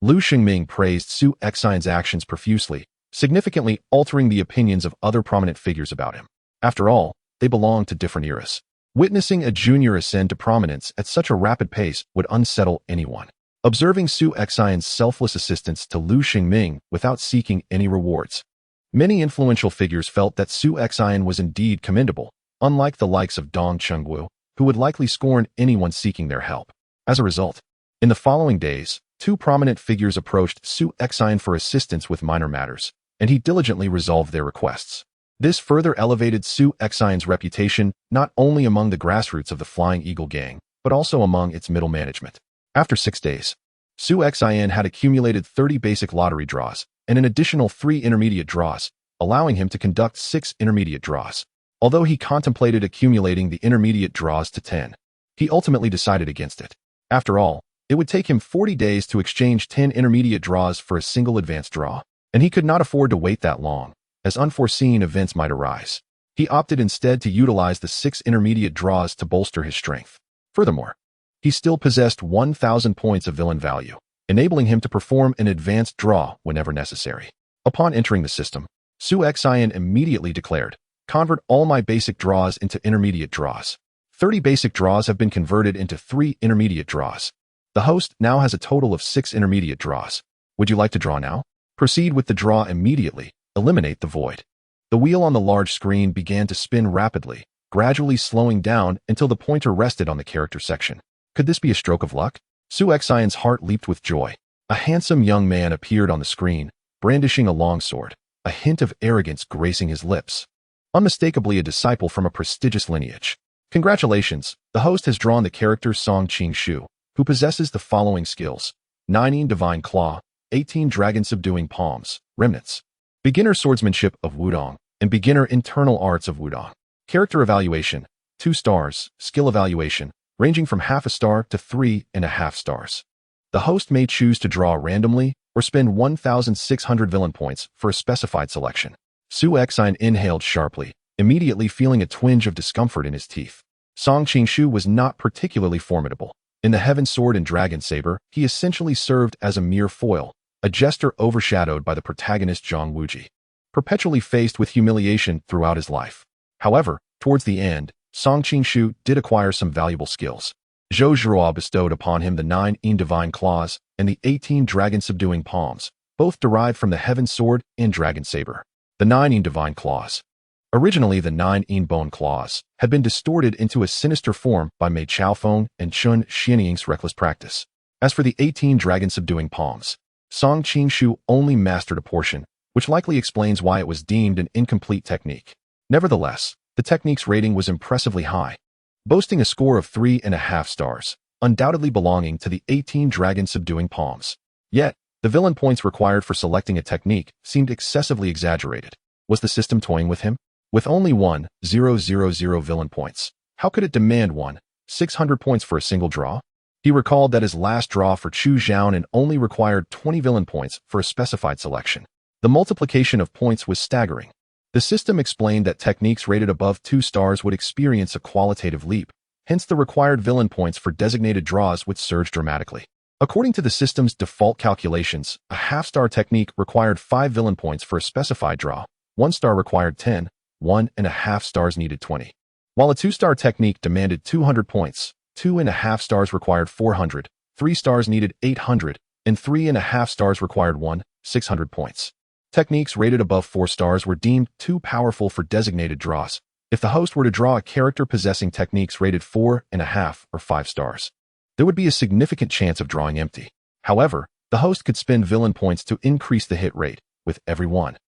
Lu Xingming praised Su Xian's actions profusely, significantly altering the opinions of other prominent figures about him. After all, they belonged to different eras. Witnessing a junior ascend to prominence at such a rapid pace would unsettle anyone. Observing Su Xian's selfless assistance to Lu Xingming without seeking any rewards, many influential figures felt that Su Xian was indeed commendable, unlike the likes of Dong Chengguo, who would likely scorn anyone seeking their help. As a result, in the following days, two prominent figures approached Su Xian for assistance with minor matters, and he diligently resolved their requests. This further elevated Su Xian's reputation not only among the grassroots of the Flying Eagle gang, but also among its middle management. After 6 days, Su Xian had accumulated 30 basic lottery draws and an additional 3 intermediate draws, allowing him to conduct 6 intermediate draws. Although he contemplated accumulating the intermediate draws to 10, he ultimately decided against it. After all, it would take him 40 days to exchange 10 intermediate draws for a single advanced draw, and he could not afford to wait that long, as unforeseen events might arise. He opted instead to utilize the 6 intermediate draws to bolster his strength. Furthermore, he still possessed 1,000 points of villain value, enabling him to perform an advanced draw whenever necessary. Upon entering the system, Su Xian immediately declared, "Convert all my basic draws into intermediate draws." 30 basic draws have been converted into 3 intermediate draws. The host now has a total of 6 intermediate draws. Would you like to draw now? Proceed with the draw immediately. Eliminate the void. The wheel on the large screen began to spin rapidly, gradually slowing down until the pointer rested on the character section. Could this be a stroke of luck? Su Xian's heart leaped with joy. A handsome young man appeared on the screen, brandishing a long sword, a hint of arrogance gracing his lips. Unmistakably a disciple from a prestigious lineage. Congratulations, the host has drawn the character Song Qingshu, who possesses the following skills: 9 Yin Divine Claw, 18 Dragon Subduing Palms, Remnants, Beginner Swordsmanship of Wudong, and Beginner Internal Arts of Wudong. Character Evaluation, 2 stars, Skill Evaluation, ranging from half a star to 3.5 stars. The host may choose to draw randomly or spend 1,600 villain points for a specified selection. Su Xian inhaled sharply, immediately feeling a twinge of discomfort in his teeth. Song Qingshu was not particularly formidable. In the Heaven Sword and Dragon Saber, he essentially served as a mere foil, a jester overshadowed by the protagonist Zhang Wuji, perpetually faced with humiliation throughout his life. However, towards the end, Song Qingshu did acquire some valuable skills. Zhou Zhuo bestowed upon him the 9 Yin Divine Claws and the 18 Dragon Subduing Palms, both derived from the Heaven Sword and Dragon Saber. The 9 Yin Divine Claws. Originally, the 9 Yin Bone Claws had been distorted into a sinister form by Mei Chaofeng and Chun Xianying's reckless practice. As for the 18 Dragon Subduing Palms, Song Qingshu only mastered a portion, which likely explains why it was deemed an incomplete technique. Nevertheless, the technique's rating was impressively high, boasting a score of 3.5 stars, undoubtedly belonging to the 18 Dragon Subduing Palms. Yet, the villain points required for selecting a technique seemed excessively exaggerated. Was the system toying with him? With only 1,000 villain points, how could it demand 1,600 points for a single draw? He recalled that his last draw for Chu Zhaonan only required 20 villain points for a specified selection. The multiplication of points was staggering. The system explained that techniques rated above 2 stars would experience a qualitative leap, Hence, the required villain points for designated draws would surge dramatically. According to the system's default calculations, a half-star technique required 5 villain points for a specified draw, 1 star required 10, 1.5 stars needed 20. While a 2-star technique demanded 200 points, 2.5 stars required 400, 3 stars needed 800, and 3.5 stars required 600 points. Techniques rated above 4 stars were deemed too powerful for designated draws. If the host were to draw a character possessing techniques rated 4.5 or 5 stars, there would be a significant chance of drawing empty. However, the host could spend villain points to increase the hit rate, with every 1,000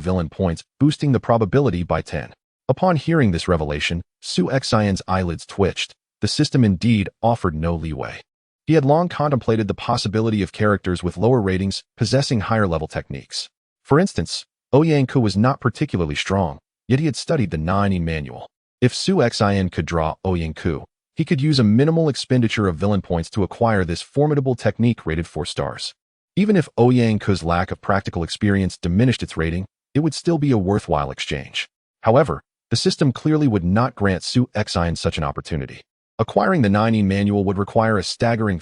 villain points boosting the probability by 10. Upon hearing this revelation, Su Xian's eyelids twitched. The system indeed offered no leeway. He had long contemplated the possibility of characters with lower ratings possessing higher-level techniques. For instance, Jianghu was not particularly strong, yet he had studied the Nine Yin Manual. If Su Xian could draw Jianghu, he could use a minimal expenditure of villain points to acquire this formidable technique rated 4 stars. Even if Jianghu's lack of practical experience diminished its rating, it would still be a worthwhile exchange. However, the system clearly would not grant Su Xian such an opportunity. Acquiring the Nine Yin Manual would require a staggering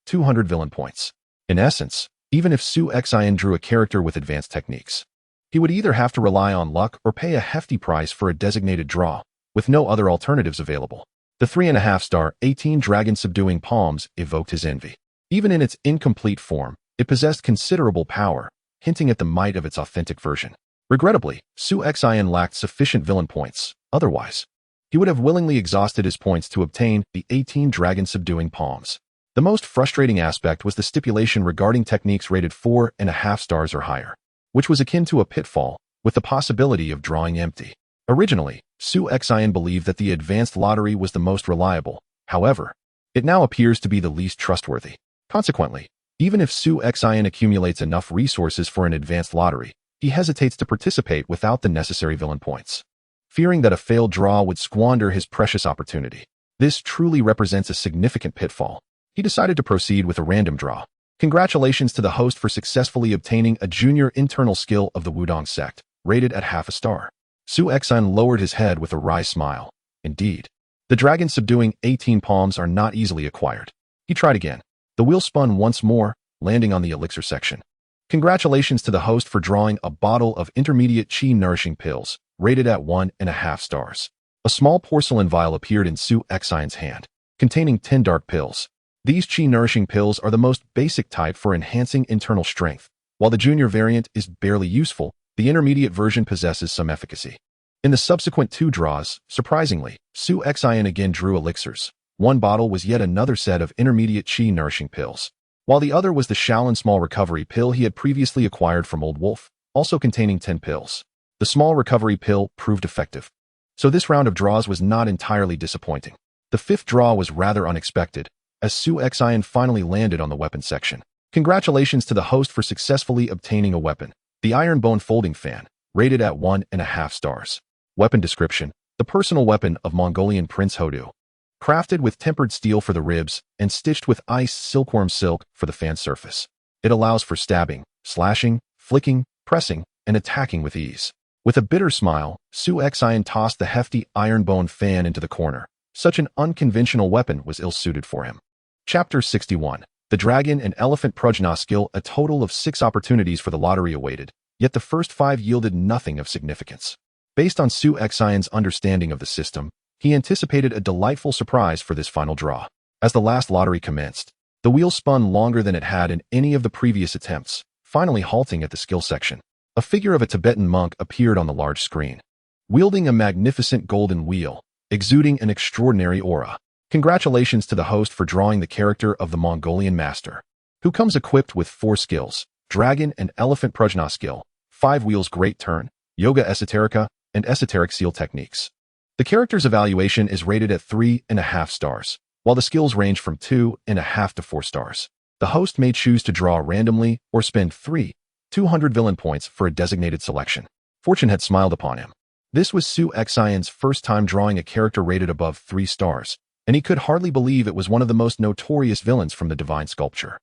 200 villain points. In essence, even if Su Xian drew a character with advanced techniques, he would either have to rely on luck or pay a hefty price for a designated draw, with no other alternatives available. The 3.5-star 18 dragon subduing palms evoked his envy. Even in its incomplete form, it possessed considerable power, hinting at the might of its authentic version. Regrettably, Su Xian lacked sufficient villain points. Otherwise, he would have willingly exhausted his points to obtain the 18 dragon subduing palms. The most frustrating aspect was the stipulation regarding techniques rated 4.5 stars or higher, which was akin to a pitfall, with the possibility of drawing empty. Originally, Su Xian believed that the advanced lottery was the most reliable. However, it now appears to be the least trustworthy. Consequently, even if Su Xian accumulates enough resources for an advanced lottery, he hesitates to participate without the necessary villain points, fearing that a failed draw would squander his precious opportunity. This truly represents a significant pitfall. He decided to proceed with a random draw. Congratulations to the host for successfully obtaining a junior internal skill of the Wudong sect, rated at half a star. Su Xian lowered his head with a wry smile. Indeed, the dragon subduing 18 palms are not easily acquired. He tried again. The wheel spun once more, landing on the elixir section. Congratulations to the host for drawing a bottle of intermediate qi nourishing pills, rated at 1.5 stars. A small porcelain vial appeared in Su Xian's hand, containing 10 dark pills. These qi nourishing pills are the most basic type for enhancing internal strength. While the junior variant is barely useful, the intermediate version possesses some efficacy. In the subsequent 2 draws, surprisingly, Su Xian again drew elixirs. One bottle was yet another set of intermediate qi nourishing pills, while the other was the Shaolin small recovery pill he had previously acquired from Old Wolf, also containing 10 pills. The small recovery pill proved effective, so this round of draws was not entirely disappointing. The 5th draw was rather unexpected, as Su Xian finally landed on the weapon section. Congratulations to the host for successfully obtaining a weapon. The Iron Bone Folding Fan, rated at 1.5 stars. Weapon description: the personal weapon of Mongolian Prince Hodu. Crafted with tempered steel for the ribs and stitched with iced silkworm silk for the fan surface. It allows for stabbing, slashing, flicking, pressing, and attacking with ease. With a bitter smile, Su Xian tossed the hefty iron bone fan into the corner. Such an unconventional weapon was ill-suited for him. Chapter 61. The Dragon and Elephant Prajna skill. A total of 6 opportunities for the lottery awaited, yet the first 5 yielded nothing of significance. Based on Su Xian's understanding of the system, he anticipated a delightful surprise for this final draw. As the last lottery commenced, the wheel spun longer than it had in any of the previous attempts, finally halting at the skill section. A figure of a Tibetan monk appeared on the large screen, wielding a magnificent golden wheel, exuding an extraordinary aura. Congratulations to the host for drawing the character of the Mongolian master, who comes equipped with 4 skills: Dragon and Elephant Prajna skill, 5 wheels Great Turn, Yoga Esoterica, and Esoteric Seal techniques. The character's evaluation is rated at 3.5 stars, while the skills range from 2.5 to 4 stars. The host may choose to draw randomly or spend 200 villain points for a designated selection. Fortune had smiled upon him. This was Su Xian's first time drawing a character rated above 3 stars, and he could hardly believe it was one of the most notorious villains from the divine sculpture.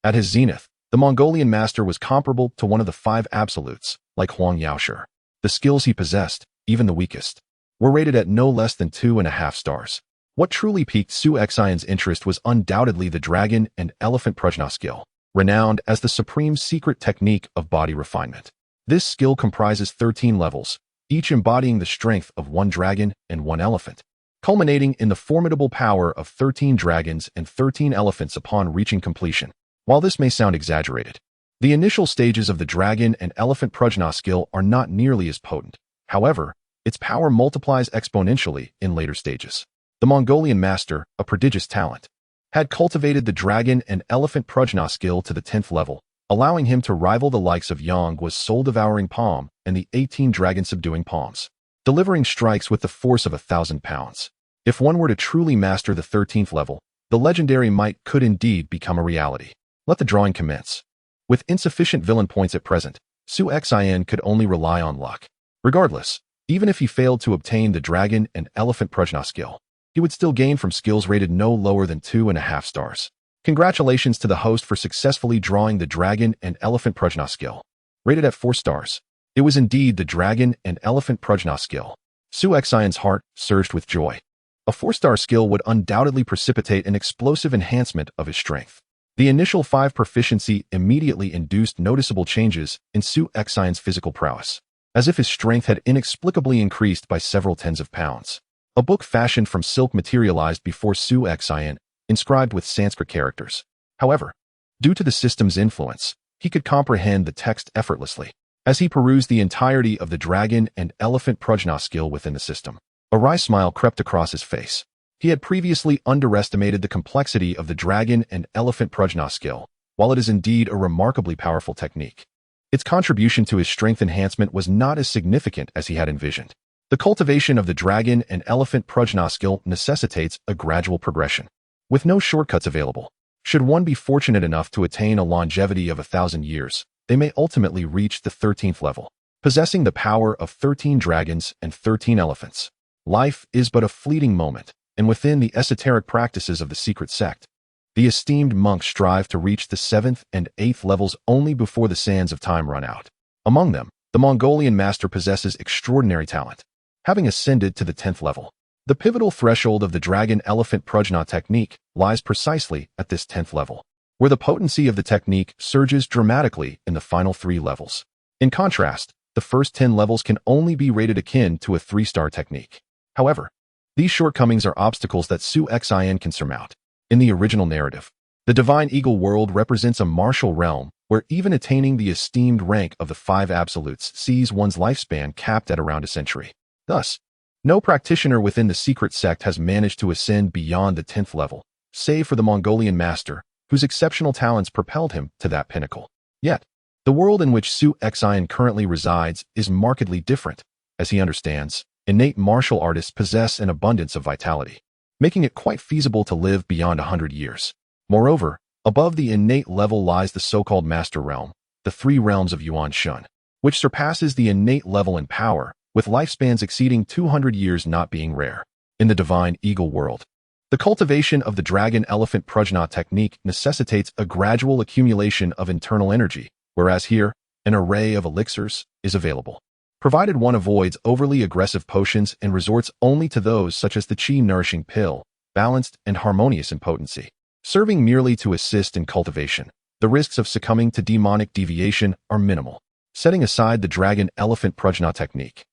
At his zenith, the Mongolian master was comparable to one of the 5 absolutes, like Huang Yaoshi. The skills he possessed, even the weakest, were rated at no less than 2.5 stars. What truly piqued Su Xian's interest was undoubtedly the dragon and elephant prajna skill, renowned as the supreme secret technique of body refinement. This skill comprises 13 levels, each embodying the strength of one dragon and one elephant, culminating in the formidable power of 13 dragons and 13 elephants upon reaching completion. While this may sound exaggerated, the initial stages of the dragon and elephant prajna skill are not nearly as potent. However, its power multiplies exponentially in later stages. The Mongolian master, a prodigious talent, had cultivated the dragon and elephant prajna skill to the 10th level, allowing him to rival the likes of Jianghu's soul-devouring palm and the 18 dragon-subduing palms, delivering strikes with the force of 1,000 pounds. If one were to truly master the 13th level, the legendary might could indeed become a reality. Let the drawing commence. With insufficient villain points at present, Su Xian could only rely on luck. Regardless, even if he failed to obtain the dragon and elephant prajna skill, he would still gain from skills rated no lower than 2.5 stars. Congratulations to the host for successfully drawing the dragon and elephant prajna skill. Rated at 4 stars. It was indeed the dragon and elephant prajna skill. Su Xian's heart surged with joy. A 4-star skill would undoubtedly precipitate an explosive enhancement of his strength. The initial 5 proficiency immediately induced noticeable changes in Su Xian's physical prowess, as if his strength had inexplicably increased by several tens of pounds. A book fashioned from silk materialized before Su Xian, inscribed with Sanskrit characters. However, due to the system's influence, he could comprehend the text effortlessly. As he perused the entirety of the dragon and elephant prajna skill within the system, a wry smile crept across his face. He had previously underestimated the complexity of the dragon and elephant prajna skill, while it is indeed a remarkably powerful technique. Its contribution to his strength enhancement was not as significant as he had envisioned. The cultivation of the dragon and elephant prajna skill necessitates a gradual progression, with no shortcuts available. Should one be fortunate enough to attain a longevity of 1,000 years, they may ultimately reach the 13th level, possessing the power of 13 dragons and 13 elephants. Life is but a fleeting moment, and within the esoteric practices of the secret sect, the esteemed monks strive to reach the 7th and 8th levels only before the sands of time run out. Among them, the Mongolian master possesses extraordinary talent. Having ascended to the 10th level, the pivotal threshold of the dragon-elephant prajna technique lies precisely at this 10th level, where the potency of the technique surges dramatically in the final 3 levels. In contrast, the first 10 levels can only be rated akin to a 3-star technique. However, these shortcomings are obstacles that Su Xian can surmount. In the original narrative, the Divine Eagle world represents a martial realm where even attaining the esteemed rank of the 5 absolutes sees one's lifespan capped at around a century. Thus, no practitioner within the secret sect has managed to ascend beyond the 10th level, save for the Mongolian master, whose exceptional talents propelled him to that pinnacle. Yet, the world in which Su Xian currently resides is markedly different. As he understands, innate martial artists possess an abundance of vitality, making it quite feasible to live beyond 100 years. Moreover, above the innate level lies the so-called master realm, the 3 realms of Yuan Shun, which surpasses the innate level in power, with lifespans exceeding 200 years not being rare. In the Divine Eagle world, the cultivation of the dragon-elephant prajna technique necessitates a gradual accumulation of internal energy, whereas here, an array of elixirs is available, provided one avoids overly aggressive potions and resorts only to those such as the qi-nourishing pill, balanced and harmonious in potency. Serving merely to assist in cultivation, the risks of succumbing to demonic deviation are minimal. Setting aside the dragon-elephant prajna technique,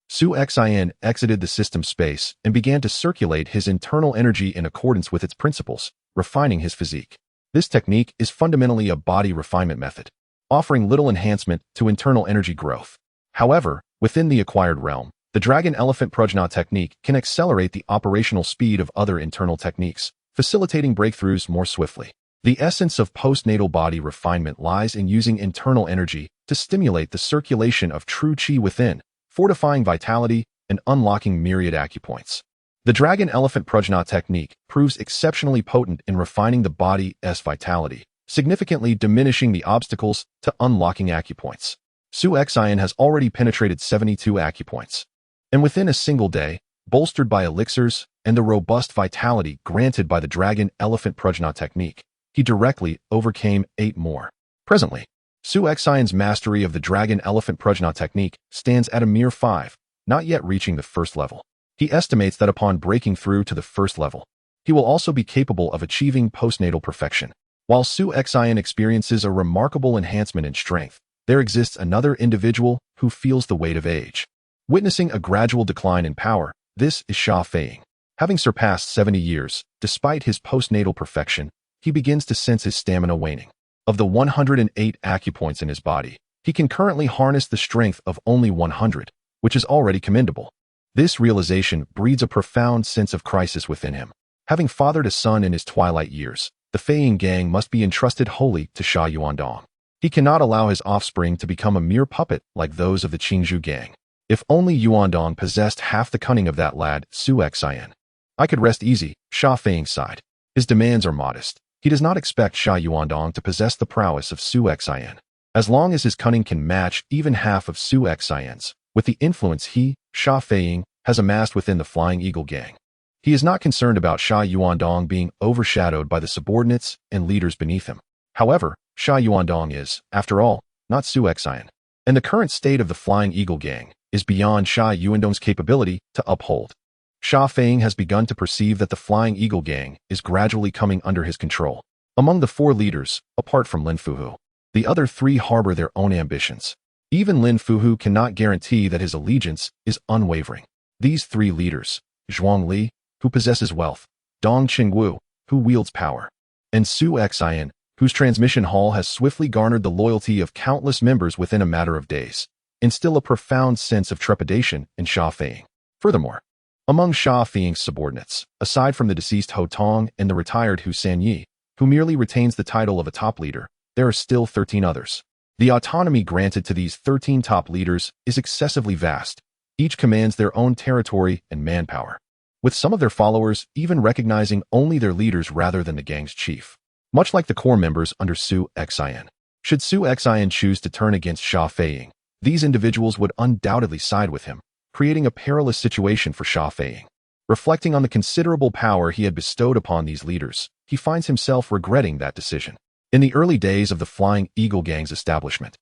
Su Xian exited the system space and began to circulate his internal energy in accordance with its principles, refining his physique. This technique is fundamentally a body refinement method, offering little enhancement to internal energy growth. However, within the acquired realm, the dragon-elephant prajna technique can accelerate the operational speed of other internal techniques, facilitating breakthroughs more swiftly. The essence of postnatal body refinement lies in using internal energy to stimulate the circulation of true qi within, fortifying vitality and unlocking myriad acupoints. The dragon-elephant prajna technique proves exceptionally potent in refining the body's vitality, significantly diminishing the obstacles to unlocking acupoints. Su Xian has already penetrated 72 acupoints, and within a single day, bolstered by elixirs and the robust vitality granted by the dragon-elephant prajna technique, he directly overcame 8 more. Presently, Su Xian's mastery of the dragon-elephant prajna technique stands at a mere 5, not yet reaching the 1st level. He estimates that upon breaking through to the first level, he will also be capable of achieving postnatal perfection. While Su Xian experiences a remarkable enhancement in strength, there exists another individual who feels the weight of age. Witnessing a gradual decline in power, this is Sha Feiying. Having surpassed 70 years, despite his postnatal perfection, he begins to sense his stamina waning. Of the 108 acupoints in his body, he can currently harness the strength of only 100, which is already commendable. This realization breeds a profound sense of crisis within him. Having fathered a son in his twilight years, the Feiying gang must be entrusted wholly to Sha Yuandong. He cannot allow his offspring to become a mere puppet like those of the Qingzhou gang. If only Yuandong possessed half the cunning of that lad, Su Xian, I could rest easy, Sha Feiying sighed. His demands are modest. He does not expect Sha Yuandong to possess the prowess of Su Xian. As long as his cunning can match even half of Su Xian's, with the influence he, Sha Feiying, has amassed within the Flying Eagle gang, he is not concerned about Sha Yuandong being overshadowed by the subordinates and leaders beneath him. However, Sha Yuandong is, after all, not Su Xian, and the current state of the Flying Eagle gang is beyond Sha Yuandong's capability to uphold. Sha Feiying has begun to perceive that the Flying Eagle gang is gradually coming under his control. Among the 4 leaders, apart from Lin Fuhu, the other 3 harbor their own ambitions. Even Lin Fuhu cannot guarantee that his allegiance is unwavering. These 3 leaders, Zhuang Li, who possesses wealth, Dong Qingwu, who wields power, and Su Xian, whose transmission hall has swiftly garnered the loyalty of countless members within a matter of days, instill a profound sense of trepidation in Sha Feiying. Furthermore, among Sha Feiying's subordinates, aside from the deceased Ho Tong and the retired Hu Sanyi, who merely retains the title of a top leader, there are still 13 others. The autonomy granted to these 13 top leaders is excessively vast. Each commands their own territory and manpower, with some of their followers even recognizing only their leaders rather than the gang's chief. Much like the core members under Su Xian. Should Su Xian choose to turn against Sha Feiying, these individuals would undoubtedly side with him, creating a perilous situation for Sha Feiying. Reflecting on the considerable power he had bestowed upon these leaders, he finds himself regretting that decision. In the early days of the Flying Eagle gang's establishment,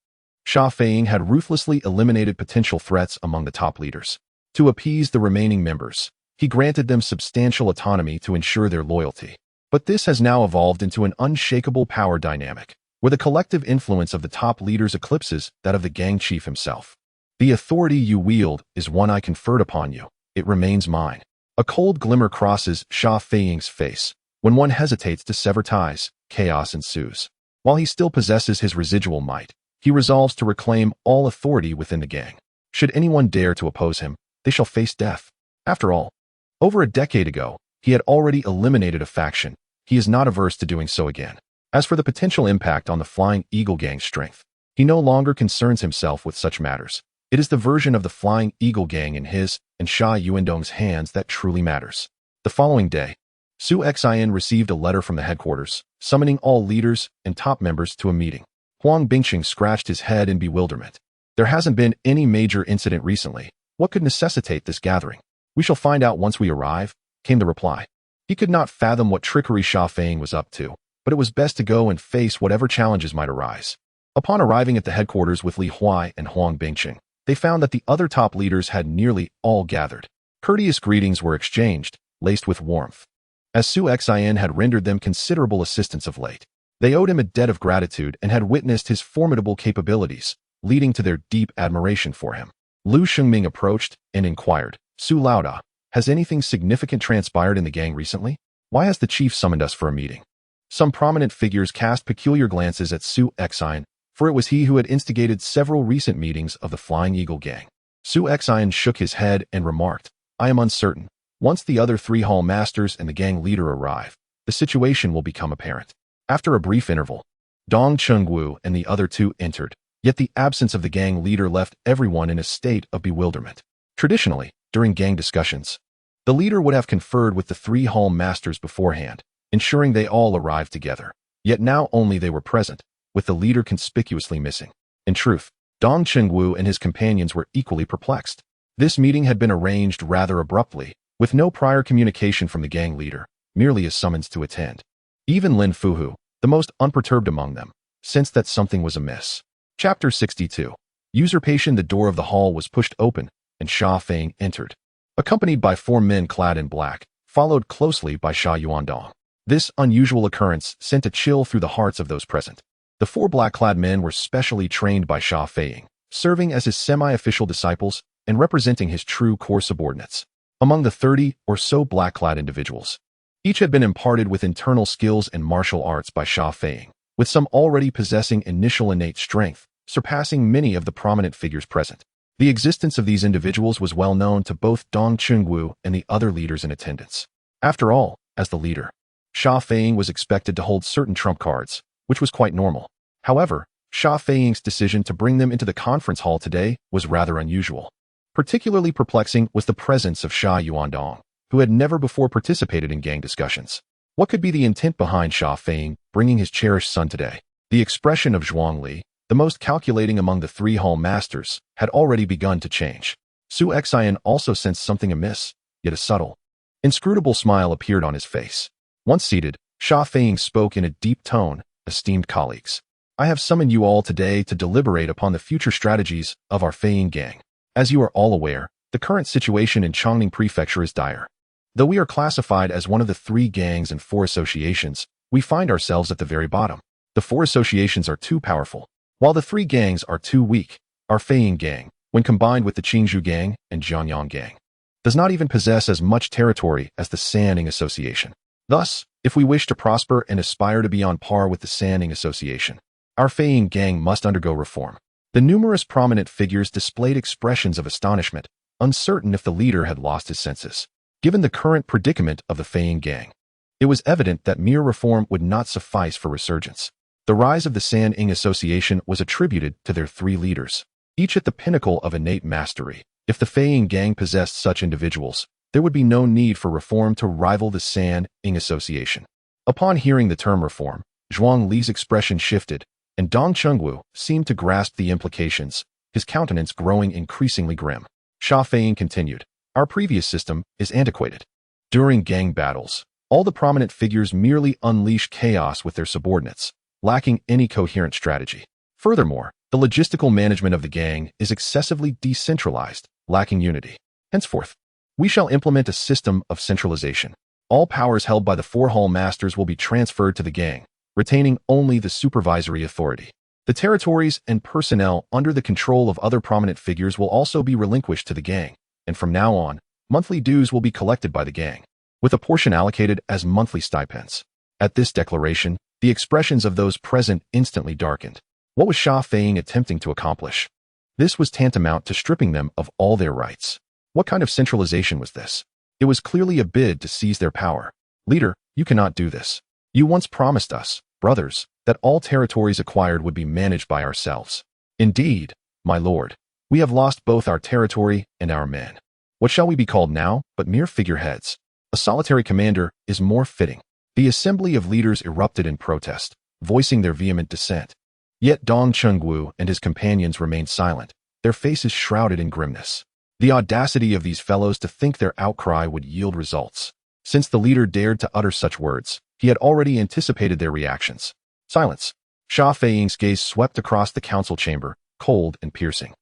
Sha Feiying had ruthlessly eliminated potential threats among the top leaders. To appease the remaining members, he granted them substantial autonomy to ensure their loyalty. But this has now evolved into an unshakable power dynamic, where the collective influence of the top leaders eclipses that of the gang chief himself. The authority you wield is one I conferred upon you. It remains mine. A cold glimmer crosses Sha Feiying's face. When one hesitates to sever ties, chaos ensues. While he still possesses his residual might, he resolves to reclaim all authority within the gang. Should anyone dare to oppose him, they shall face death. After all, over a decade ago, he had already eliminated a faction. He is not averse to doing so again. As for the potential impact on the Flying Eagle gang's strength, he no longer concerns himself with such matters. It is the version of the Flying Eagle gang in his and Sha Yuandong's hands that truly matters. The following day, Su Xian received a letter from the headquarters, summoning all leaders and top members to a meeting. Huang Bingqing scratched his head in bewilderment. There hasn't been any major incident recently. What could necessitate this gathering? We shall find out once we arrive, came the reply. He could not fathom what trickery Sha Feiying was up to, but it was best to go and face whatever challenges might arise. Upon arriving at the headquarters with Li Huai and Huang Bingqing, they found that the other top leaders had nearly all gathered. Courteous greetings were exchanged, laced with warmth. As Su Xian had rendered them considerable assistance of late, they owed him a debt of gratitude and had witnessed his formidable capabilities, leading to their deep admiration for him. Lu Shengming approached and inquired, Su Laoda, has anything significant transpired in the gang recently? Why has the chief summoned us for a meeting? Some prominent figures cast peculiar glances at Su Xian, for it was he who had instigated several recent meetings of the Flying Eagle gang. Su Xian shook his head and remarked, I am uncertain. Once the other 3 hall masters and the gang leader arrive, the situation will become apparent. After a brief interval, Dong Qingwu and the other 2 entered, yet the absence of the gang leader left everyone in a state of bewilderment. Traditionally, during gang discussions, the leader would have conferred with the 3 hall masters beforehand, ensuring they all arrived together. Yet now only they were present, with the leader conspicuously missing. In truth, Dong Qingwu and his companions were equally perplexed. This meeting had been arranged rather abruptly, with no prior communication from the gang leader, merely a summons to attend. Even Lin Fuhu, the most unperturbed among them, sensed that something was amiss. Chapter 62. Usurpation. The door of the hall was pushed open, and Sha Feiying entered. accompanied by 4 men clad in black, followed closely by Sha Yuandong. This unusual occurrence sent a chill through the hearts of those present. The 4 black-clad men were specially trained by Sha Feiying, serving as his semi-official disciples and representing his true core subordinates. Among the 30 or so black-clad individuals, each had been imparted with internal skills and martial arts by Sha Feiying, with some already possessing initial innate strength, surpassing many of the prominent figures present. The existence of these individuals was well known to both Dong Chungu and the other leaders in attendance. After all, as the leader, Sha Feiying was expected to hold certain trump cards, which was quite normal. However, Sha Feiying's decision to bring them into the conference hall today was rather unusual. Particularly perplexing was the presence of Sha Yuandong, who had never before participated in gang discussions. What could be the intent behind Sha Feiying bringing his cherished son today? The expression of Zhuang Li, the most calculating among the 3 hall masters, had already begun to change. Su Xian also sensed something amiss, yet a subtle, inscrutable smile appeared on his face. Once seated, Sha Feiying spoke in a deep tone, "Esteemed colleagues, I have summoned you all today to deliberate upon the future strategies of our Feiying gang. As you are all aware, the current situation in Chongning Prefecture is dire. Though we are classified as one of the 3 gangs and 4 associations, we find ourselves at the very bottom. The 4 associations are too powerful, while the 3 gangs are too weak. Our Feiying gang, when combined with the Qingzhou gang and Jianghu gang, does not even possess as much territory as the Sanning Association. Thus, if we wish to prosper and aspire to be on par with the Sanning Association, our Feiying gang must undergo reform." The numerous prominent figures displayed expressions of astonishment, uncertain if the leader had lost his senses. Given the current predicament of the Feiying gang, it was evident that mere reform would not suffice for resurgence. The rise of the Sanning Association was attributed to their 3 leaders, each at the pinnacle of innate mastery. If the Feiying gang possessed such individuals, there would be no need for reform to rival the Sanning Association. Upon hearing the term reform, Zhuang Li's expression shifted, and Dong Chungu seemed to grasp the implications, his countenance growing increasingly grim. Sha Feiying continued, "Our previous system is antiquated. During gang battles, all the prominent figures merely unleash chaos with their subordinates, lacking any coherent strategy. Furthermore, the logistical management of the gang is excessively decentralized, lacking unity. Henceforth, we shall implement a system of centralization. All powers held by the 4 hall masters will be transferred to the gang, retaining only the supervisory authority. The territories and personnel under the control of other prominent figures will also be relinquished to the gang, and from now on, monthly dues will be collected by the gang, with a portion allocated as monthly stipends." At this declaration, the expressions of those present instantly darkened. What was Sha Feiying attempting to accomplish? This was tantamount to stripping them of all their rights. What kind of centralization was this? It was clearly a bid to seize their power. "Leader, you cannot do this. You once promised us, brothers, that all territories acquired would be managed by ourselves." "Indeed, my lord, we have lost both our territory and our men. What shall we be called now but mere figureheads? A solitary commander is more fitting." The assembly of leaders erupted in protest, voicing their vehement dissent. Yet Dong Chungu and his companions remained silent, their faces shrouded in grimness. The audacity of these fellows to think their outcry would yield results. Since the leader dared to utter such words, he had already anticipated their reactions. Silence. Sha Feiying's gaze swept across the council chamber, cold and piercing.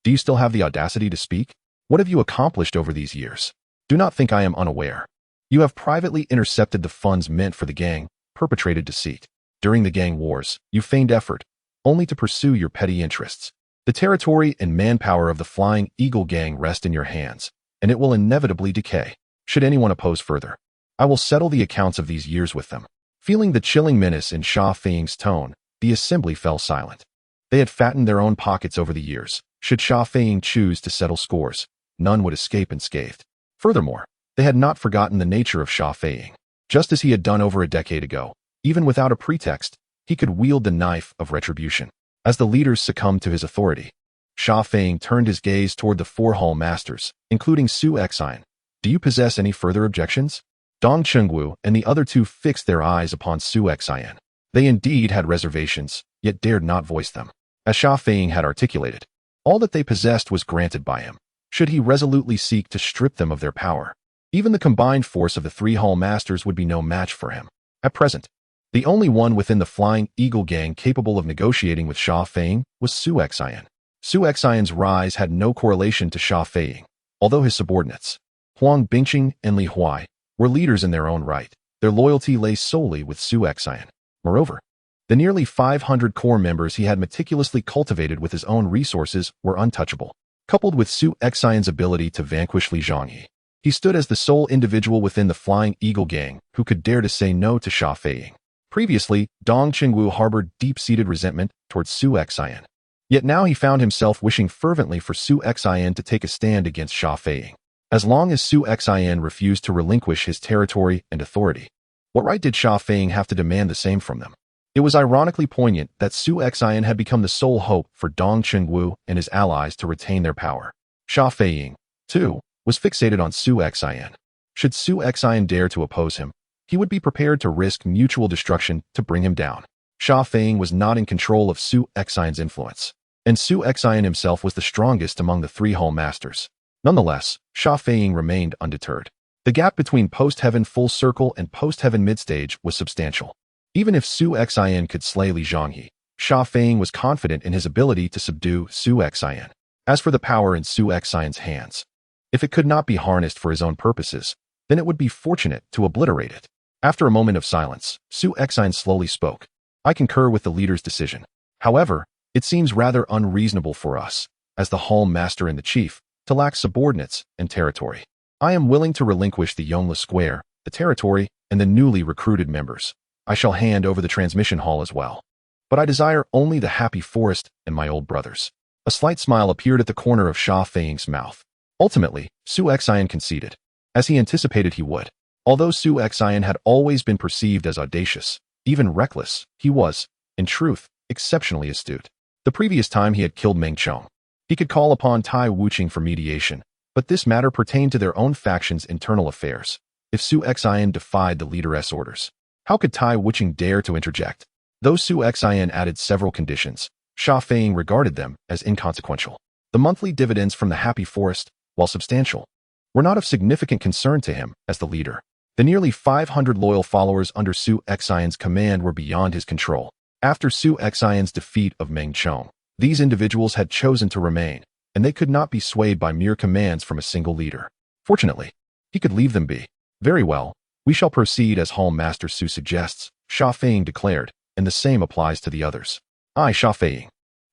"Do you still have the audacity to speak? What have you accomplished over these years? Do not think I am unaware. You have privately intercepted the funds meant for the gang, perpetrated deceit. During the gang wars, you feigned effort, only to pursue your petty interests. The territory and manpower of the Flying Eagle gang rest in your hands, and it will inevitably decay. Should anyone oppose further, I will settle the accounts of these years with them." Feeling the chilling menace in Sha Feiying's tone, the assembly fell silent. They had fattened their own pockets over the years. Should Sha Feiying choose to settle scores, none would escape unscathed. Furthermore, they had not forgotten the nature of Sha Feiying. Just as he had done over a decade ago, even without a pretext, he could wield the knife of retribution. As the leaders succumbed to his authority, Sha Feiying turned his gaze toward the 4 hall masters, including Su Xian. "Do you possess any further objections?" Dong Chungu and the other 2 fixed their eyes upon Su Xian. They indeed had reservations, yet dared not voice them. As Sha Feiying had articulated, all that they possessed was granted by him, should he resolutely seek to strip them of their power. Even the combined force of the 3 hall masters would be no match for him. At present, the only one within the Flying Eagle gang capable of negotiating with Sha Feiying was Su Xian. Su Xian's rise had no correlation to Sha Feiying, although his subordinates, Huang Bingqing and Li Huai were leaders in their own right. Their loyalty lay solely with Su Xian. Moreover, the nearly 500 core members he had meticulously cultivated with his own resources were untouchable. Coupled with Su Xian's ability to vanquish Li Zhongyi, he stood as the sole individual within the Flying Eagle gang who could dare to say no to Sha Feiying. Previously, Dong Qingwu harbored deep-seated resentment towards Su Xian. Yet now he found himself wishing fervently for Su Xian to take a stand against Sha Feiying. As long as Su Xian refused to relinquish his territory and authority, what right did Sha Feiying have to demand the same from them? It was ironically poignant that Su Xian had become the sole hope for Dong Qingwu and his allies to retain their power. Sha Feiying, too, was fixated on Su Xian. Should Su Xian dare to oppose him, he would be prepared to risk mutual destruction to bring him down. Sha Feiying was not in control of Su Xian's influence, and Su Xian himself was the strongest among the three Hall Masters. Nonetheless, Sha Feiying remained undeterred. The gap between post-heaven full circle and post-heaven midstage was substantial. Even if Su Xian could slay Li Zhongyi, Sha Feiying was confident in his ability to subdue Su Xian. As for the power in Su Xian's hands, if it could not be harnessed for his own purposes, then it would be fortunate to obliterate it. After a moment of silence, Su Xian slowly spoke. I concur with the leader's decision. However, it seems rather unreasonable for us, as the Hall Master and the Chief, to lack subordinates and territory. I am willing to relinquish the Yongle Square, the territory, and the newly recruited members. I shall hand over the transmission hall as well. But I desire only the happy forest and my old brothers. A slight smile appeared at the corner of Sha Feiying's mouth. Ultimately, Su Xian conceded, as he anticipated he would. Although Su Xian had always been perceived as audacious, even reckless, he was, in truth, exceptionally astute. The previous time he had killed Meng Chong, he could call upon Tai Wuqing for mediation, but this matter pertained to their own faction's internal affairs. If Su Xian defied the leaderess orders, how could Tai Wuqing dare to interject? Though Su Xian added several conditions, Sha Feiying regarded them as inconsequential. The monthly dividends from the Happy Forest, while substantial, were not of significant concern to him as the leader. The nearly 500 loyal followers under Su Xian's command were beyond his control. After Su Xian's defeat of Meng Chong, these individuals had chosen to remain, and they could not be swayed by mere commands from a single leader. Fortunately, he could leave them be. Very well, we shall proceed as Hall Master Su suggests, Sha Feiying declared, and the same applies to the others. I, Sha Feiying,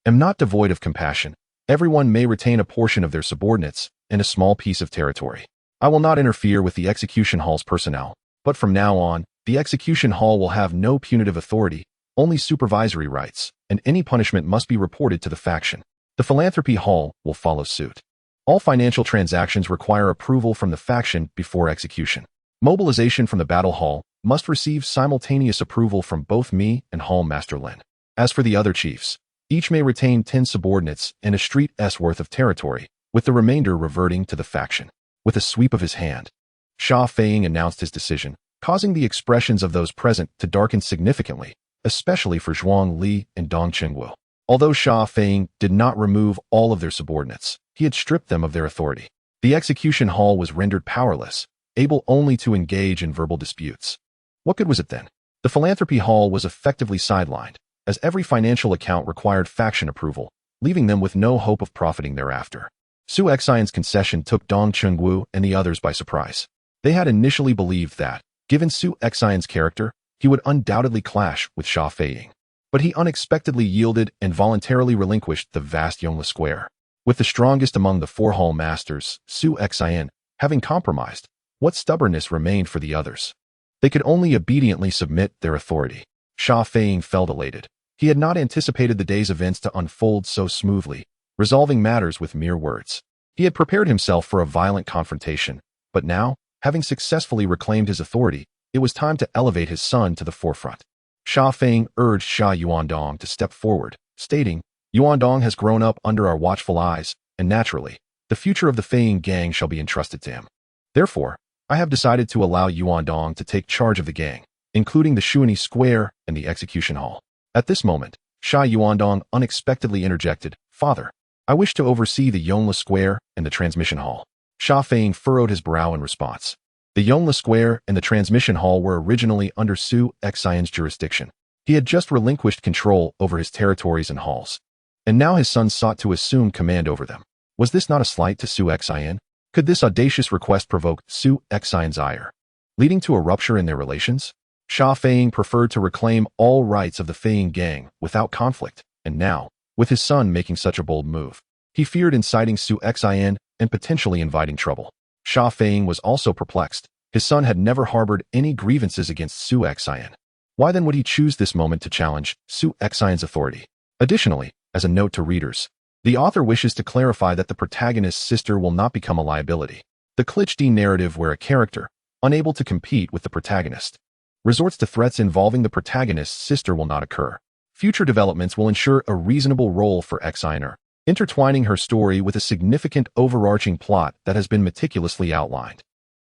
am not devoid of compassion. Everyone may retain a portion of their subordinates and a small piece of territory. I will not interfere with the execution hall's personnel, but from now on, the execution hall will have no punitive authority, only supervisory rights, and any punishment must be reported to the faction. The philanthropy hall will follow suit. All financial transactions require approval from the faction before execution. Mobilization from the battle hall must receive simultaneous approval from both me and Hall Master Lin. As for the other chiefs, each may retain 10 subordinates and a street's worth of territory, with the remainder reverting to the faction. With a sweep of his hand, Sha Feiying announced his decision, causing the expressions of those present to darken significantly, especially for Zhuang Li and Dong Qingwu. Although Sha Feiying did not remove all of their subordinates, he had stripped them of their authority. The execution hall was rendered powerless, able only to engage in verbal disputes. What good was it then? The philanthropy hall was effectively sidelined, as every financial account required faction approval, leaving them with no hope of profiting thereafter. Su Xian's concession took Dong Qingwu and the others by surprise. They had initially believed that, given Su Xian's character, he would undoubtedly clash with Sha Feiying. But he unexpectedly yielded and voluntarily relinquished the vast Yongle Square. With the strongest among the four Hall Masters, Su Xian, having compromised, what stubbornness remained for the others? They could only obediently submit their authority. Sha Feiying felt elated. He had not anticipated the day's events to unfold so smoothly, resolving matters with mere words. He had prepared himself for a violent confrontation, but now, having successfully reclaimed his authority, it was time to elevate his son to the forefront. Sha Feiying urged Sha Yuandong to step forward, stating, Yuandong has grown up under our watchful eyes, and naturally, the future of the Feiying gang shall be entrusted to him. Therefore, I have decided to allow Yuandong to take charge of the gang, including the Shuani Square and the execution hall. At this moment, Sha Yuandong unexpectedly interjected, Father, I wish to oversee the Yongle Square and the transmission hall. Sha Feiying furrowed his brow in response. The Yongle Square and the transmission hall were originally under Su Xian's jurisdiction. He had just relinquished control over his territories and halls, and now his son sought to assume command over them. Was this not a slight to Su Xian? Could this audacious request provoke Su Xian's ire, leading to a rupture in their relations? Sha Feiying preferred to reclaim all rights of the Feiying gang without conflict, and now, with his son making such a bold move, he feared inciting Su Xian and potentially inviting trouble. Sha Feiying was also perplexed. His son had never harbored any grievances against Su Xian. Why then would he choose this moment to challenge Su Xian's authority? Additionally, as a note to readers, the author wishes to clarify that the protagonist's sister will not become a liability. The cliché narrative where a character, unable to compete with the protagonist, resorts to threats involving the protagonist's sister will not occur. Future developments will ensure a reasonable role for Xianer, intertwining her story with a significant overarching plot that has been meticulously outlined.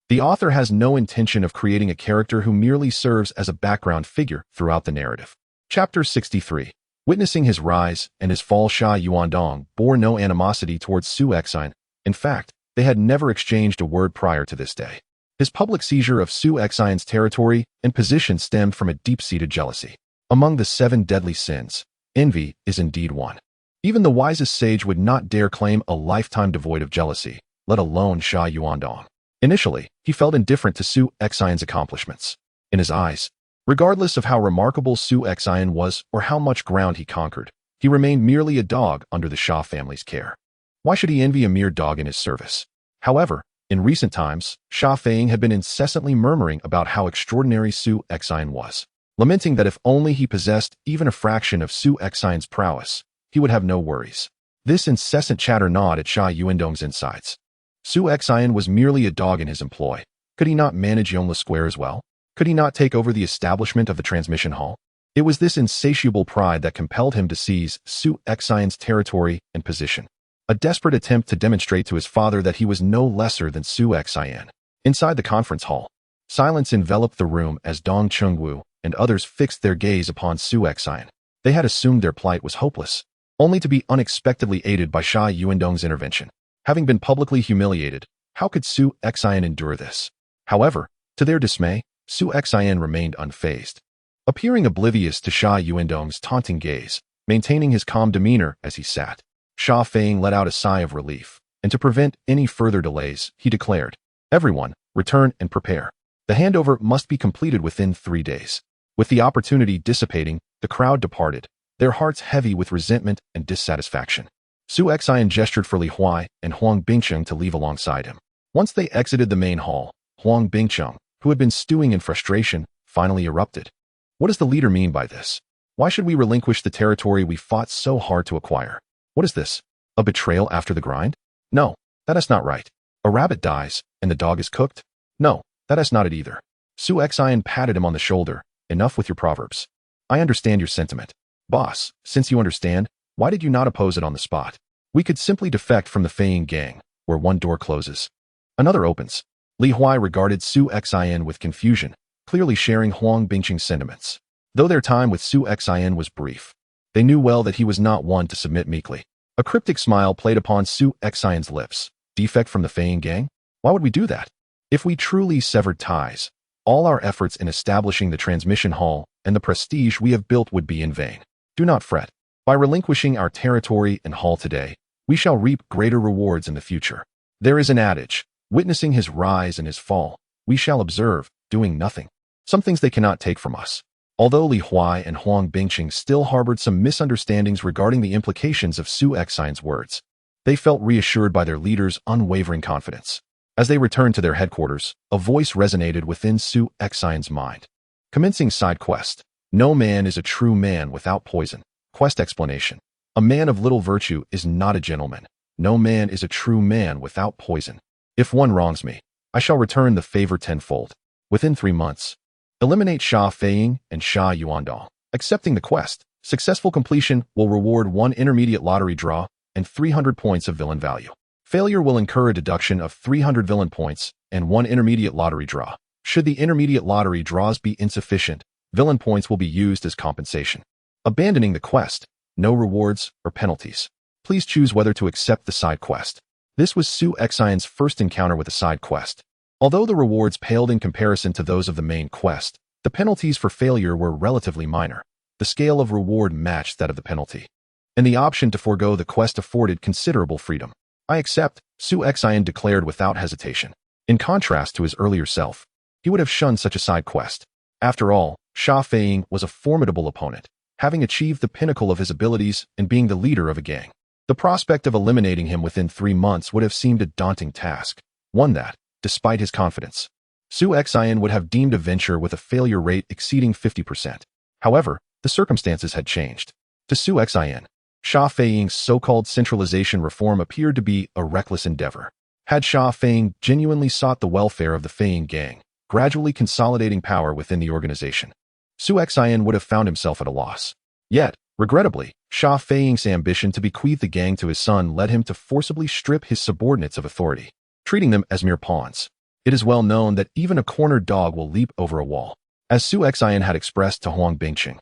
The author has no intention of creating a character who merely serves as a background figure throughout the narrative. Chapter 63. Witnessing his rise and his fall, Sha Yuandong bore no animosity towards Su Xian. In fact, they had never exchanged a word prior to this day. His public seizure of Su Xian's territory and position stemmed from a deep-seated jealousy. Among the 7 deadly sins, envy is indeed one. Even the wisest sage would not dare claim a lifetime devoid of jealousy, let alone Sha Yuandong. Initially, he felt indifferent to Su Xian's accomplishments. In his eyes, regardless of how remarkable Su Xian was or how much ground he conquered, he remained merely a dog under the Sha family's care. Why should he envy a mere dog in his service? However, in recent times, Sha Feiying had been incessantly murmuring about how extraordinary Su Xian was, lamenting that if only he possessed even a fraction of Su Xian's prowess, he would have no worries. This incessant chatter gnawed at Sha Yuandong's insides. Su Xian was merely a dog in his employ. Could he not manage Yongle Square as well? Could he not take over the establishment of the transmission hall? It was this insatiable pride that compelled him to seize Su Xian's territory and position, a desperate attempt to demonstrate to his father that he was no lesser than Su Xian. Inside the conference hall, silence enveloped the room as Dong Chengwu and others fixed their gaze upon Su Xian. They had assumed their plight was hopeless, only to be unexpectedly aided by Sha Yuandong's intervention. Having been publicly humiliated, how could Su Xian endure this? However, to their dismay, Su Xian remained unfazed, appearing oblivious to Sha Yuandong's taunting gaze, maintaining his calm demeanor as he sat. Sha Feiying let out a sigh of relief, and to prevent any further delays, he declared, "Everyone, return and prepare. The handover must be completed within 3 days." With the opportunity dissipating, the crowd departed, their hearts heavy with resentment and dissatisfaction. Su Xian gestured for Li Huai and Huang Bingcheng to leave alongside him. Once they exited the main hall, Huang Bingcheng, who had been stewing in frustration, finally erupted. "What does the leader mean by this? Why should we relinquish the territory we fought so hard to acquire? What is this? A betrayal after the grind? No, that is not right. A rabbit dies, and the dog is cooked? No, that is not it either." Su Xian patted him on the shoulder. "Enough with your proverbs. I understand your sentiment. Boss, since you understand, why did you not oppose it on the spot? We could simply defect from the Feiying gang, where one door closes, another opens." Li Huai regarded Su Xian with confusion, clearly sharing Huang Bingcheng's sentiments. Though their time with Su Xian was brief, they knew well that he was not one to submit meekly. A cryptic smile played upon Su Xian's lips. "Defect from the Feiying gang? Why would we do that? If we truly severed ties, all our efforts in establishing the transmission hall and the prestige we have built would be in vain. Do not fret. By relinquishing our territory and hall today, we shall reap greater rewards in the future. There is an adage, witnessing his rise and his fall, we shall observe, doing nothing. Some things they cannot take from us." Although Li Huai and Huang Bingcheng still harbored some misunderstandings regarding the implications of Su Xian's words, they felt reassured by their leader's unwavering confidence. As they returned to their headquarters, a voice resonated within Su Xian's mind. Commencing side quest. No man is a true man without poison. Quest explanation. A man of little virtue is not a gentleman. No man is a true man without poison. If one wrongs me, I shall return the favor tenfold. Within 3 months. Eliminate Sha Feiying and Sha Yuandong. Accepting the quest. Successful completion will reward 1 intermediate lottery draw and 300 points of villain value. Failure will incur a deduction of 300 villain points and 1 intermediate lottery draw. Should the intermediate lottery draws be insufficient, villain points will be used as compensation. Abandoning the quest. No rewards or penalties. Please choose whether to accept the side quest. This was Su Xian's first encounter with a side quest. Although the rewards paled in comparison to those of the main quest, the penalties for failure were relatively minor. The scale of reward matched that of the penalty, and the option to forego the quest afforded considerable freedom. "I accept," Su Xian declared without hesitation. In contrast to his earlier self, he would have shunned such a side quest. After all, Sha Feiying was a formidable opponent, having achieved the pinnacle of his abilities and being the leader of a gang. The prospect of eliminating him within 3 months would have seemed a daunting task, one that, despite his confidence, Su Xian would have deemed a venture with a failure rate exceeding 50%. However, the circumstances had changed. To Su Xian, Sha Feiying's so-called centralization reform appeared to be a reckless endeavor. Had Sha Feiying genuinely sought the welfare of the Feiying gang, gradually consolidating power within the organization, Su Xian would have found himself at a loss. Yet, regrettably, Sha Feiying's ambition to bequeath the gang to his son led him to forcibly strip his subordinates of authority, treating them as mere pawns. It is well known that even a cornered dog will leap over a wall. As Su Xian had expressed to Huang Bingqing,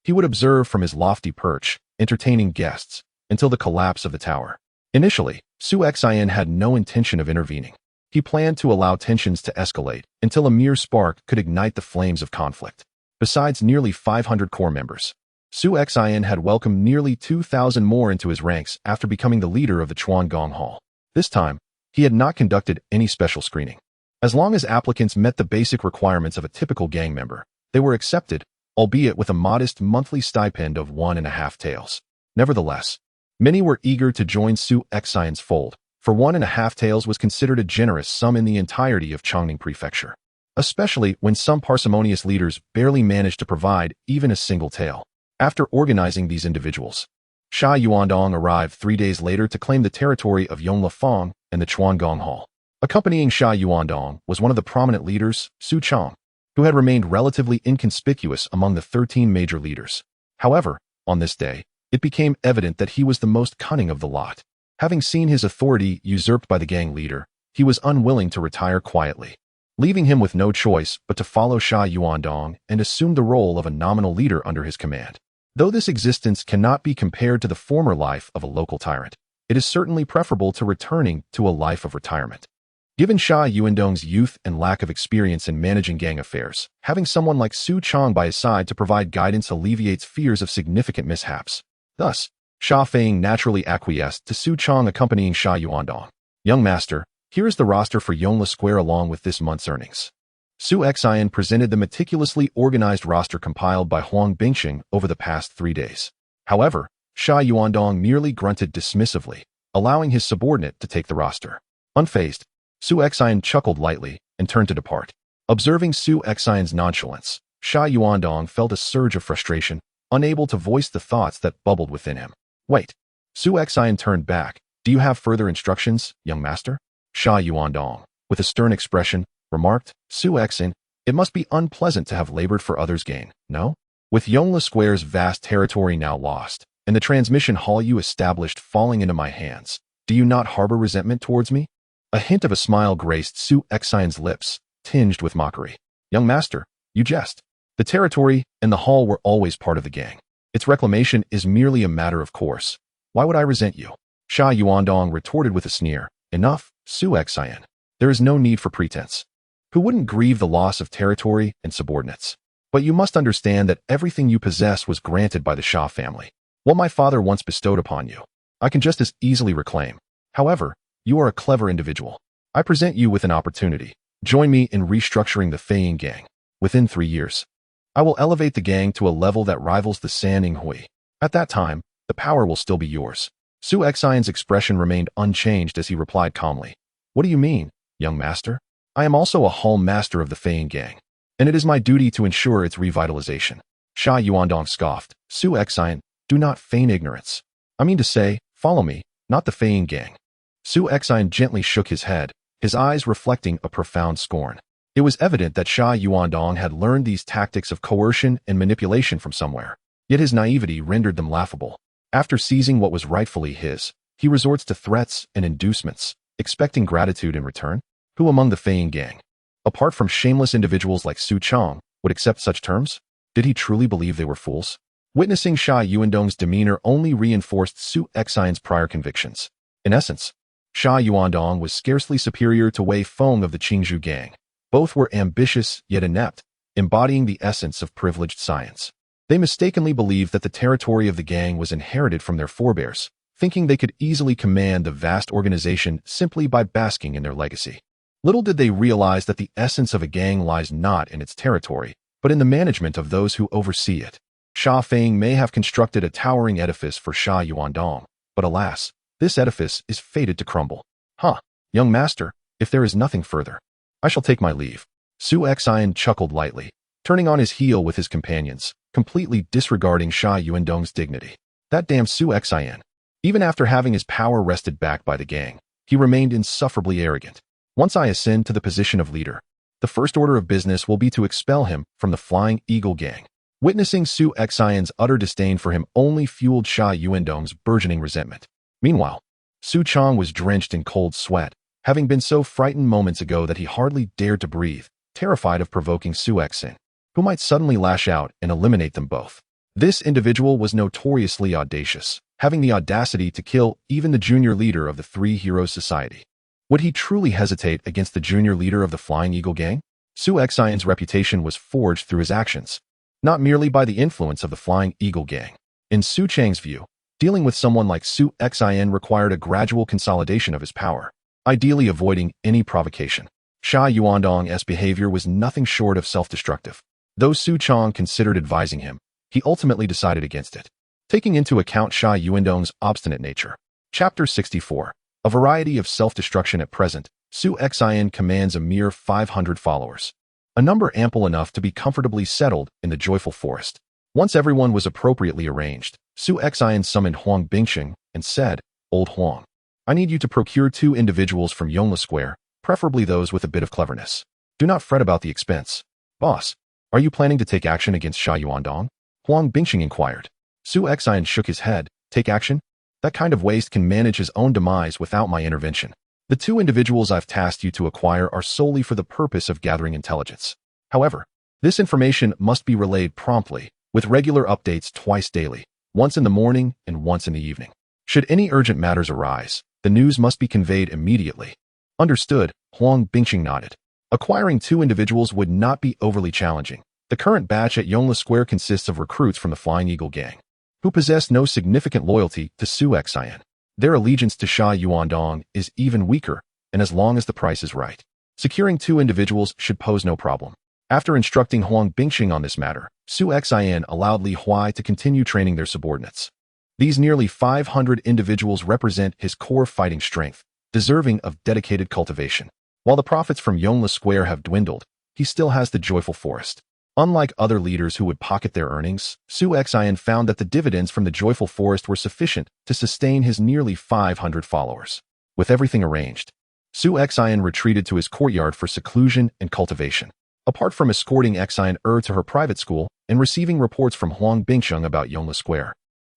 he would observe from his lofty perch, entertaining guests, until the collapse of the tower. Initially, Su Xian had no intention of intervening. He planned to allow tensions to escalate until a mere spark could ignite the flames of conflict. Besides nearly 500 core members, Su Xian had welcomed nearly 2,000 more into his ranks after becoming the leader of the Chuan Gong Hall. This time, he had not conducted any special screening. As long as applicants met the basic requirements of a typical gang member, they were accepted, albeit with a modest monthly stipend of 1.5 taels. Nevertheless, many were eager to join Su Xian's fold, for 1.5 taels was considered a generous sum in the entirety of Chongning Prefecture, especially when some parsimonious leaders barely managed to provide even a single tael. After organizing these individuals, Sha Yuandong arrived 3 days later to claim the territory of Yonglifang and the Chuan Gong Hall. Accompanying Sha Yuandong was one of the prominent leaders, Su Chang, who had remained relatively inconspicuous among the 13 major leaders. However, on this day, it became evident that he was the most cunning of the lot. Having seen his authority usurped by the gang leader, he was unwilling to retire quietly, leaving him with no choice but to follow Sha Yuandong and assume the role of a nominal leader under his command. Though this existence cannot be compared to the former life of a local tyrant, it is certainly preferable to returning to a life of retirement. Given Sha Yuandong's youth and lack of experience in managing gang affairs, having someone like Su Chang by his side to provide guidance alleviates fears of significant mishaps. Thus, Sha Feiying naturally acquiesced to Su Chang accompanying Sha Yuandong. Young master, here is the roster for Yongle Square along with this month's earnings. Su Xian presented the meticulously organized roster compiled by Huang Bingqing over the past 3 days. However, Sha Yuandong merely grunted dismissively, allowing his subordinate to take the roster. Unfazed, Su Xian chuckled lightly and turned to depart. Observing Su Xian's nonchalance, Sha Yuandong felt a surge of frustration, unable to voice the thoughts that bubbled within him. Wait. Su Xian turned back. Do you have further instructions, young master? Sha Yuandong, with a stern expression, remarked, Su Xian, it must be unpleasant to have labored for others' gain, no? With Yongle Square's vast territory now lost, and the transmission hall you established falling into my hands, do you not harbor resentment towards me? A hint of a smile graced Su Xian's lips, tinged with mockery. Young master, you jest. The territory and the hall were always part of the gang. Its reclamation is merely a matter of course. Why would I resent you? Sha Yuandong retorted with a sneer. Enough, Su Xian. There is no need for pretense. Who wouldn't grieve the loss of territory and subordinates? But you must understand that everything you possess was granted by the Sha family. What my father once bestowed upon you, I can just as easily reclaim. However, you are a clever individual. I present you with an opportunity. Join me in restructuring the Feiying gang. Within 3 years, I will elevate the gang to a level that rivals the San Hui. At that time, the power will still be yours. Su Xian's expression remained unchanged as he replied calmly. What do you mean, young master? I am also a hall master of the Feiying gang, and it is my duty to ensure its revitalization. Sha Yuandong scoffed. Su Xian, do not feign ignorance. I mean to say, follow me, not the Feiying gang. Su Xian gently shook his head, his eyes reflecting a profound scorn. It was evident that Sha Yuandong had learned these tactics of coercion and manipulation from somewhere, yet his naivety rendered them laughable. After seizing what was rightfully his, he resorts to threats and inducements, expecting gratitude in return? Who among the Feiying gang, apart from shameless individuals like Su Chang, would accept such terms? Did he truly believe they were fools? Witnessing Sha Yuandong's demeanor only reinforced Su Xian's prior convictions. In essence, Sha Yuandong was scarcely superior to Wei Feng of the Qingzhou gang. Both were ambitious yet inept, embodying the essence of privileged science. They mistakenly believed that the territory of the gang was inherited from their forebears, thinking they could easily command the vast organization simply by basking in their legacy. Little did they realize that the essence of a gang lies not in its territory, but in the management of those who oversee it. Sha Feng may have constructed a towering edifice for Sha Yuandong, but alas, this edifice is fated to crumble. Young master, if there is nothing further, I shall take my leave. Su Xian chuckled lightly, turning on his heel with his companions, completely disregarding Sha Yuandong's dignity. That damn Su Xian. Even after having his power wrested back by the gang, he remained insufferably arrogant. Once I ascend to the position of leader, the first order of business will be to expel him from the Flying Eagle gang. Witnessing Su Xian's utter disdain for him only fueled Sha Yuandong's burgeoning resentment. Meanwhile, Su Chong was drenched in cold sweat, having been so frightened moments ago that he hardly dared to breathe, terrified of provoking Su Xian, who might suddenly lash out and eliminate them both. This individual was notoriously audacious, having the audacity to kill even the junior leader of the Three Heroes Society. Would he truly hesitate against the junior leader of the Flying Eagle gang? Su Xian's reputation was forged through his actions, not merely by the influence of the Flying Eagle gang. In Su Chang's view, dealing with someone like Su Xian required a gradual consolidation of his power, ideally avoiding any provocation. Sha Yuandong's behavior was nothing short of self-destructive. Though Su Chong considered advising him, he ultimately decided against it, taking into account Sha Yuandong's obstinate nature. Chapter 64. A variety of self-destruction at present. Su Xian commands a mere 500 followers, a number ample enough to be comfortably settled in the joyful forest. Once everyone was appropriately arranged, Su Xian summoned Huang Bingxing and said, "Old Huang, I need you to procure 2 individuals from Yongle Square, preferably those with a bit of cleverness. Do not fret about the expense." "Boss, are you planning to take action against Sha Yuandong?" Huang Bingxing inquired. Su Xian shook his head. "Take action? That kind of waste can manage his own demise without my intervention. The 2 individuals I've tasked you to acquire are solely for the purpose of gathering intelligence. However, this information must be relayed promptly, with regular updates twice daily, once in the morning and once in the evening. Should any urgent matters arise, the news must be conveyed immediately." "Understood," Huang Bingxing nodded. Acquiring 2 individuals would not be overly challenging. The current batch at Yongle Square consists of recruits from the Flying Eagle gang, who possess no significant loyalty to Su Xian. Their allegiance to Sha Yuandong is even weaker, and as long as the price is right, securing 2 individuals should pose no problem. After instructing Huang Bingxing on this matter, Su Xian allowed Li Huai to continue training their subordinates. These nearly 500 individuals represent his core fighting strength, deserving of dedicated cultivation. While the profits from Yongle Square have dwindled, he still has the joyful forest. Unlike other leaders who would pocket their earnings, Su Xian found that the dividends from the joyful forest were sufficient to sustain his nearly 500 followers. With everything arranged, Su Xian retreated to his courtyard for seclusion and cultivation. Apart from escorting Xian to her private school and receiving reports from Huang Bingxing about Yongle Square,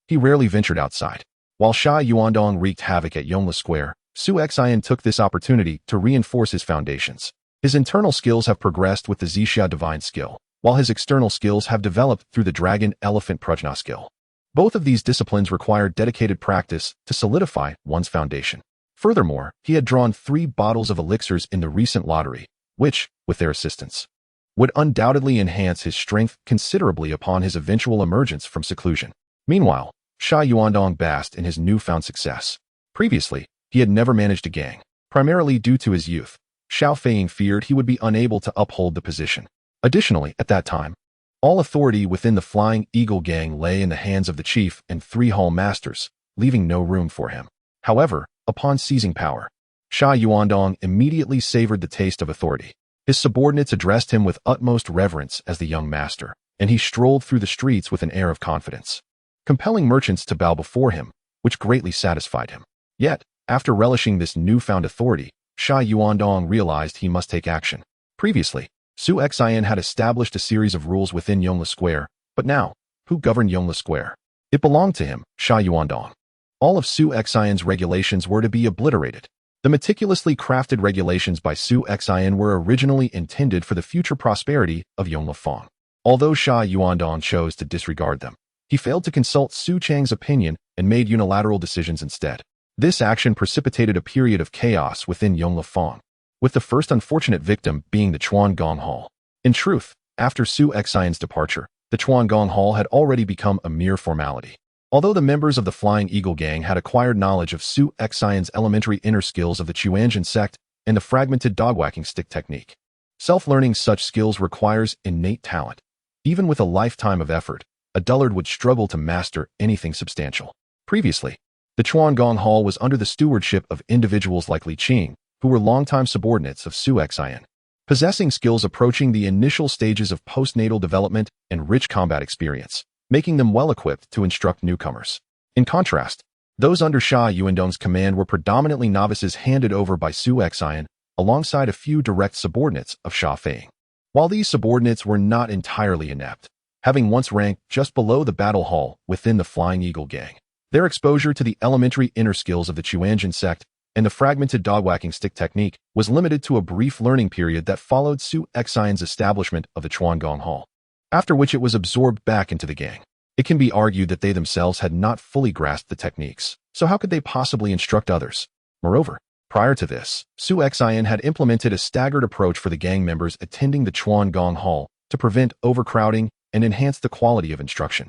he rarely ventured outside. While Sha Yuandong wreaked havoc at Yongle Square, Su Xian took this opportunity to reinforce his foundations. His internal skills have progressed with the Zixia Divine skill, while his external skills have developed through the Dragon Elephant Prajna skill. Both of these disciplines require dedicated practice to solidify one's foundation. Furthermore, he had drawn 3 bottles of elixirs in the recent lottery, which, with their assistance, would undoubtedly enhance his strength considerably upon his eventual emergence from seclusion. Meanwhile, Sha Yuandong basked in his newfound success. Previously, he had never managed a gang, primarily due to his youth. Xiao Feiying feared he would be unable to uphold the position. Additionally, at that time, all authority within the Flying Eagle gang lay in the hands of the chief and 3 hall masters, leaving no room for him. However, upon seizing power, Sha Yuandong immediately savored the taste of authority. His subordinates addressed him with utmost reverence as the young master, and he strolled through the streets with an air of confidence, compelling merchants to bow before him, which greatly satisfied him. Yet, after relishing this newfound authority, Sha Yuandong realized he must take action. Previously, Su Xian had established a series of rules within Yongle Square, but now, who governed Yongle Square? It belonged to him, Sha Yuandong. All of Su Xian's regulations were to be obliterated. The meticulously crafted regulations by Su Xian were originally intended for the future prosperity of Yongle Fong. Although Sha Yuandong chose to disregard them, he failed to consult Su Chang's opinion and made unilateral decisions instead. This action precipitated a period of chaos within Yongle Fong, with the first unfortunate victim being the Chuangong Hall. In truth, after Su Xian's departure, the Chuangong Hall had already become a mere formality. Although the members of the Flying Eagle Gang had acquired knowledge of Su Xian's elementary inner skills of the Chuanjin sect and the fragmented dog-whacking stick technique, self-learning such skills requires innate talent. Even with a lifetime of effort, a dullard would struggle to master anything substantial. Previously, the Chuangong Hall was under the stewardship of individuals like Li Qing, who were longtime subordinates of Su Xian, possessing skills approaching the initial stages of postnatal development and rich combat experience, making them well-equipped to instruct newcomers. In contrast, those under Sha Yuandong's command were predominantly novices handed over by Su Xian, alongside a few direct subordinates of Sha Feiying. While these subordinates were not entirely inept, having once ranked just below the battle hall within the Flying Eagle Gang, their exposure to the elementary inner skills of the Chuanjin sect and the fragmented dog-whacking stick technique was limited to a brief learning period that followed Su Xian's establishment of the Chuangong Hall, after which it was absorbed back into the gang. It can be argued that they themselves had not fully grasped the techniques, so how could they possibly instruct others? Moreover, prior to this, Su Xian had implemented a staggered approach for the gang members attending the Chuangong Hall to prevent overcrowding and enhance the quality of instruction,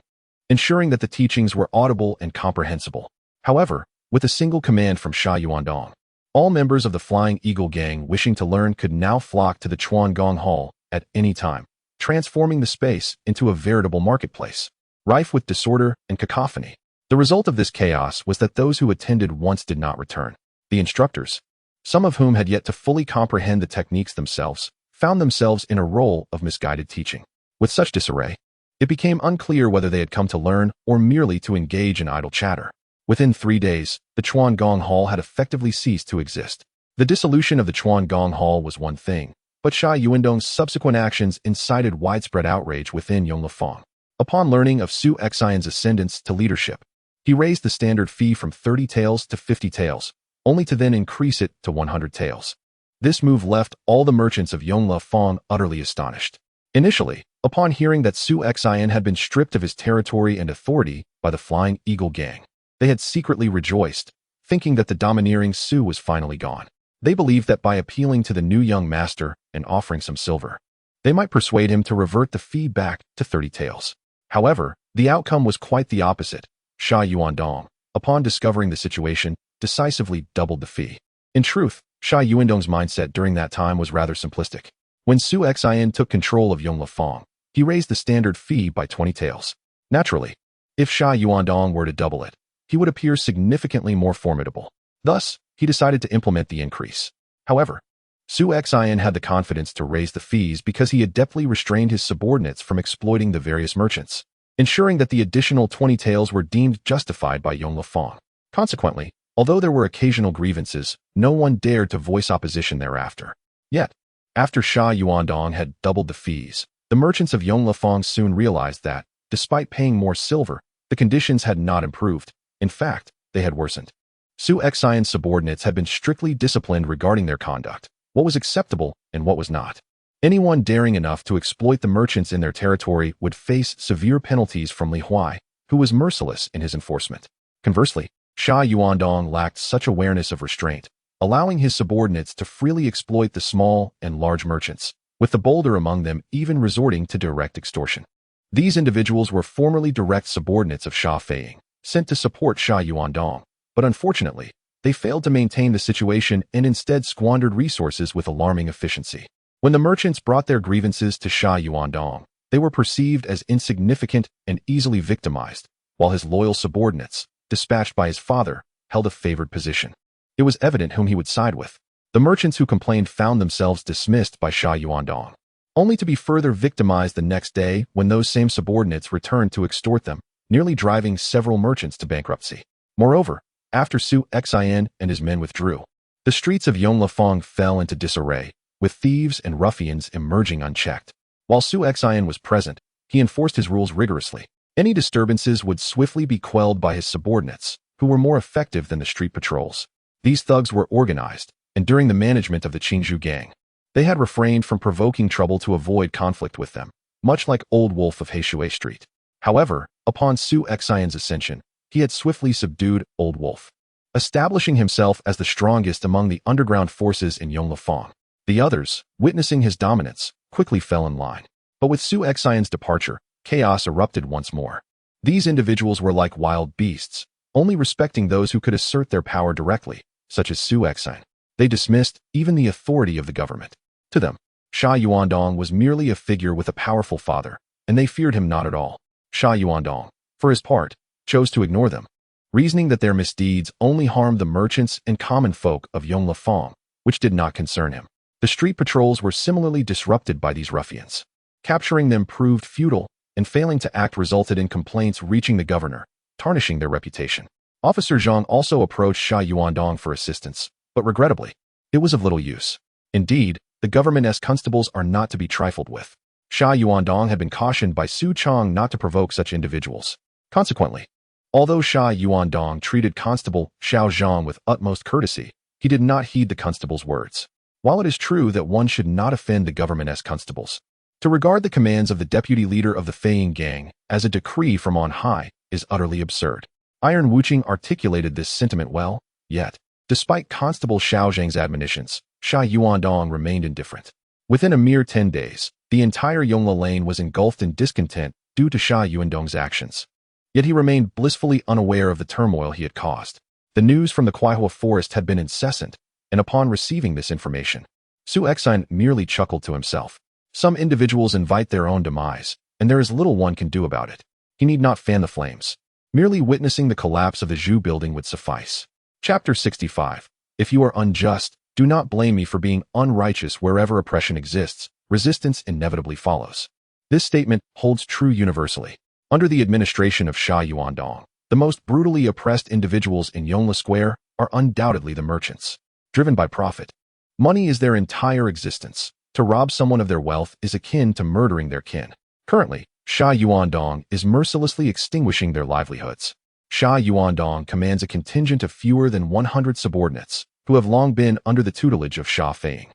ensuring that the teachings were audible and comprehensible. However, with a single command from Sha Yuandong, all members of the Flying Eagle Gang wishing to learn could now flock to the Chuangong Hall at any time, transforming the space into a veritable marketplace, rife with disorder and cacophony. The result of this chaos was that those who attended once did not return. The instructors, some of whom had yet to fully comprehend the techniques themselves, found themselves in a role of misguided teaching. With such disarray, it became unclear whether they had come to learn or merely to engage in idle chatter. Within 3 days, the Chuangong Hall had effectively ceased to exist. The dissolution of the Chuangong Hall was one thing, but Sha Yuandong's subsequent actions incited widespread outrage within Yonglifeng. Upon learning of Su Xian's ascendance to leadership, he raised the standard fee from 30 taels to 50 taels, only to then increase it to 100 taels. This move left all the merchants of Yonglifeng utterly astonished. Initially, upon hearing that Su Xian had been stripped of his territory and authority by the Flying Eagle Gang, they had secretly rejoiced, thinking that the domineering Su was finally gone. They believed that by appealing to the new young master and offering some silver, they might persuade him to revert the fee back to 30 taels. However, the outcome was quite the opposite. Sha Yuandong, upon discovering the situation, decisively doubled the fee. In truth, Sha Yuandong's mindset during that time was rather simplistic. When Su Xian took control of Yonglifeng, he raised the standard fee by 20 taels. Naturally, if Sha Yuandong were to double it, he would appear significantly more formidable. Thus, he decided to implement the increase. However, Su Xian had the confidence to raise the fees because he adeptly restrained his subordinates from exploiting the various merchants, ensuring that the additional 20 taels were deemed justified by Yonglifeng. Consequently, although there were occasional grievances, no one dared to voice opposition thereafter. Yet, after Sha Yuandong had doubled the fees, the merchants of Yonglifeng soon realized that, despite paying more silver, the conditions had not improved. In fact, they had worsened. Su Xian's subordinates had been strictly disciplined regarding their conduct, what was acceptable and what was not. Anyone daring enough to exploit the merchants in their territory would face severe penalties from Li Huai, who was merciless in his enforcement. Conversely, Sha Yuandong lacked such awareness of restraint, allowing his subordinates to freely exploit the small and large merchants, with the bolder among them even resorting to direct extortion. These individuals were formerly direct subordinates of Sha Feiying, sent to support Sha Yuandong, but unfortunately, they failed to maintain the situation and instead squandered resources with alarming efficiency. When the merchants brought their grievances to Sha Yuandong, they were perceived as insignificant and easily victimized, while his loyal subordinates, dispatched by his father, held a favored position. It was evident whom he would side with. The merchants who complained found themselves dismissed by Sha Yuandong, only to be further victimized the next day when those same subordinates returned to extort them, nearly driving several merchants to bankruptcy. Moreover, after Su Xian and his men withdrew, the streets of Yonglifeng fell into disarray, with thieves and ruffians emerging unchecked. While Su Xian was present, he enforced his rules rigorously. Any disturbances would swiftly be quelled by his subordinates, who were more effective than the street patrols. These thugs were organized, and during the management of the Qingzhou gang, they had refrained from provoking trouble to avoid conflict with them, much like Old Wolf of Heishui Street. However, upon Su Xian's ascension, he had swiftly subdued Old Wolf, establishing himself as the strongest among the underground forces in Yonglifeng. The others, witnessing his dominance, quickly fell in line. But with Su Xian's departure, chaos erupted once more. These individuals were like wild beasts, only respecting those who could assert their power directly, such as Su Exine. They dismissed even the authority of the government. To them, Sha Yuandong was merely a figure with a powerful father, and they feared him not at all. Sha Yuandong, for his part, chose to ignore them, reasoning that their misdeeds only harmed the merchants and common folk of Yonglifeng, which did not concern him. The street patrols were similarly disrupted by these ruffians. Capturing them proved futile, and failing to act resulted in complaints reaching the governor, tarnishing their reputation. Officer Zhang also approached Sha Yuandong for assistance, but regrettably, it was of little use. Indeed, the government's constables are not to be trifled with. Sha Yuandong had been cautioned by Su Chang not to provoke such individuals. Consequently, although Sha Yuandong treated Constable Xiao Zhang with utmost courtesy, he did not heed the constable's words. While it is true that one should not offend the government's constables, to regard the commands of the deputy leader of the Feiying gang as a decree from on high is utterly absurd. Iron Wuqing articulated this sentiment well, yet, despite Constable Xiao Zhang's admonitions, Sha Yuandong remained indifferent. Within a mere 10 days, the entire Yongla lane was engulfed in discontent due to Sha Yuandong's actions. Yet he remained blissfully unaware of the turmoil he had caused. The news from the Kuaihua forest had been incessant, and upon receiving this information, Su Exine merely chuckled to himself. Some individuals invite their own demise, and there is little one can do about it. He need not fan the flames. Merely witnessing the collapse of the Zhu building would suffice. Chapter 65. If you are unjust, do not blame me for being unrighteous. Wherever oppression exists, resistance inevitably follows. This statement holds true universally. Under the administration of Sha Yuandong, the most brutally oppressed individuals in Yongla Square are undoubtedly the merchants. Driven by profit, money is their entire existence. To rob someone of their wealth is akin to murdering their kin. Currently, Sha Yuandong is mercilessly extinguishing their livelihoods. Sha Yuandong commands a contingent of fewer than 100 subordinates, who have long been under the tutelage of Sha Feiying.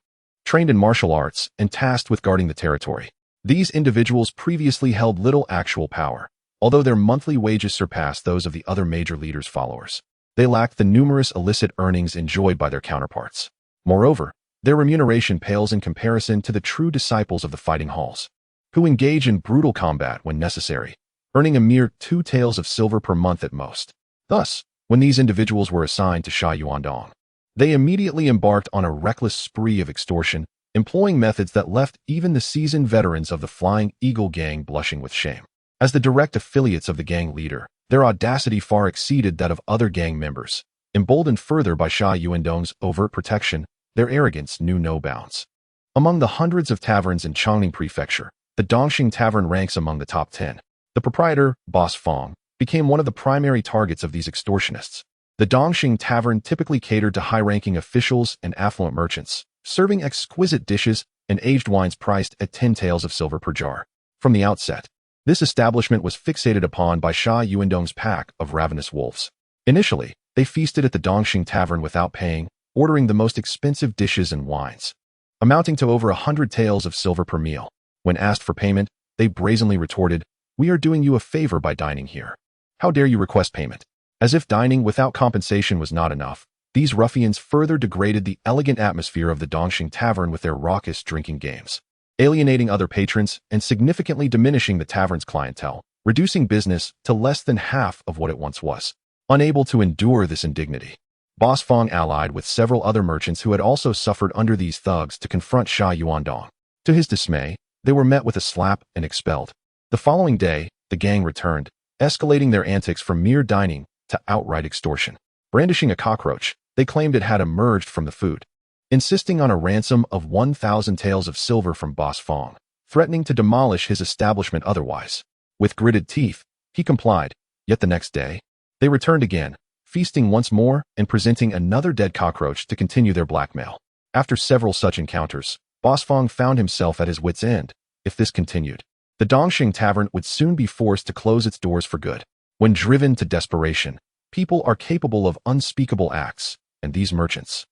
Trained in martial arts and tasked with guarding the territory, these individuals previously held little actual power, although their monthly wages surpassed those of the other major leaders' followers. They lacked the numerous illicit earnings enjoyed by their counterparts. Moreover, their remuneration pales in comparison to the true disciples of the fighting halls, who engage in brutal combat when necessary, earning a mere 2 taels of silver per month at most. Thus, when these individuals were assigned to Sha Yuandong, they immediately embarked on a reckless spree of extortion, employing methods that left even the seasoned veterans of the Flying Eagle gang blushing with shame. As the direct affiliates of the gang leader, their audacity far exceeded that of other gang members. Emboldened further by Sha Yuandong's overt protection, their arrogance knew no bounds. Among the hundreds of taverns in Chongning Prefecture, the Dongxing Tavern ranks among the top 10. The proprietor, Boss Fong, became one of the primary targets of these extortionists. The Dongxing Tavern typically catered to high-ranking officials and affluent merchants, serving exquisite dishes and aged wines priced at 10 taels of silver per jar. From the outset, this establishment was fixated upon by Sha Yuandong's pack of ravenous wolves. Initially, they feasted at the Dongxing Tavern without paying, ordering the most expensive dishes and wines, amounting to over 100 taels of silver per meal. When asked for payment, they brazenly retorted, "We are doing you a favor by dining here. How dare you request payment?" As if dining without compensation was not enough, these ruffians further degraded the elegant atmosphere of the Dongxing Tavern with their raucous drinking games, alienating other patrons and significantly diminishing the tavern's clientele, reducing business to less than half of what it once was. Unable to endure this indignity, Boss Fong allied with several other merchants who had also suffered under these thugs to confront Sha Yuandong. To his dismay, they were met with a slap and expelled. The following day, the gang returned, escalating their antics from mere dining to outright extortion. Brandishing a cockroach, they claimed it had emerged from the food, insisting on a ransom of 1,000 taels of silver from Boss Fong, threatening to demolish his establishment otherwise. With gritted teeth, he complied, yet the next day, they returned again, feasting once more and presenting another dead cockroach to continue their blackmail. After several such encounters, Boss Fong found himself at his wit's end. If this continued, the Dongxing Tavern would soon be forced to close its doors for good. When driven to desperation, people are capable of unspeakable acts, and these merchants,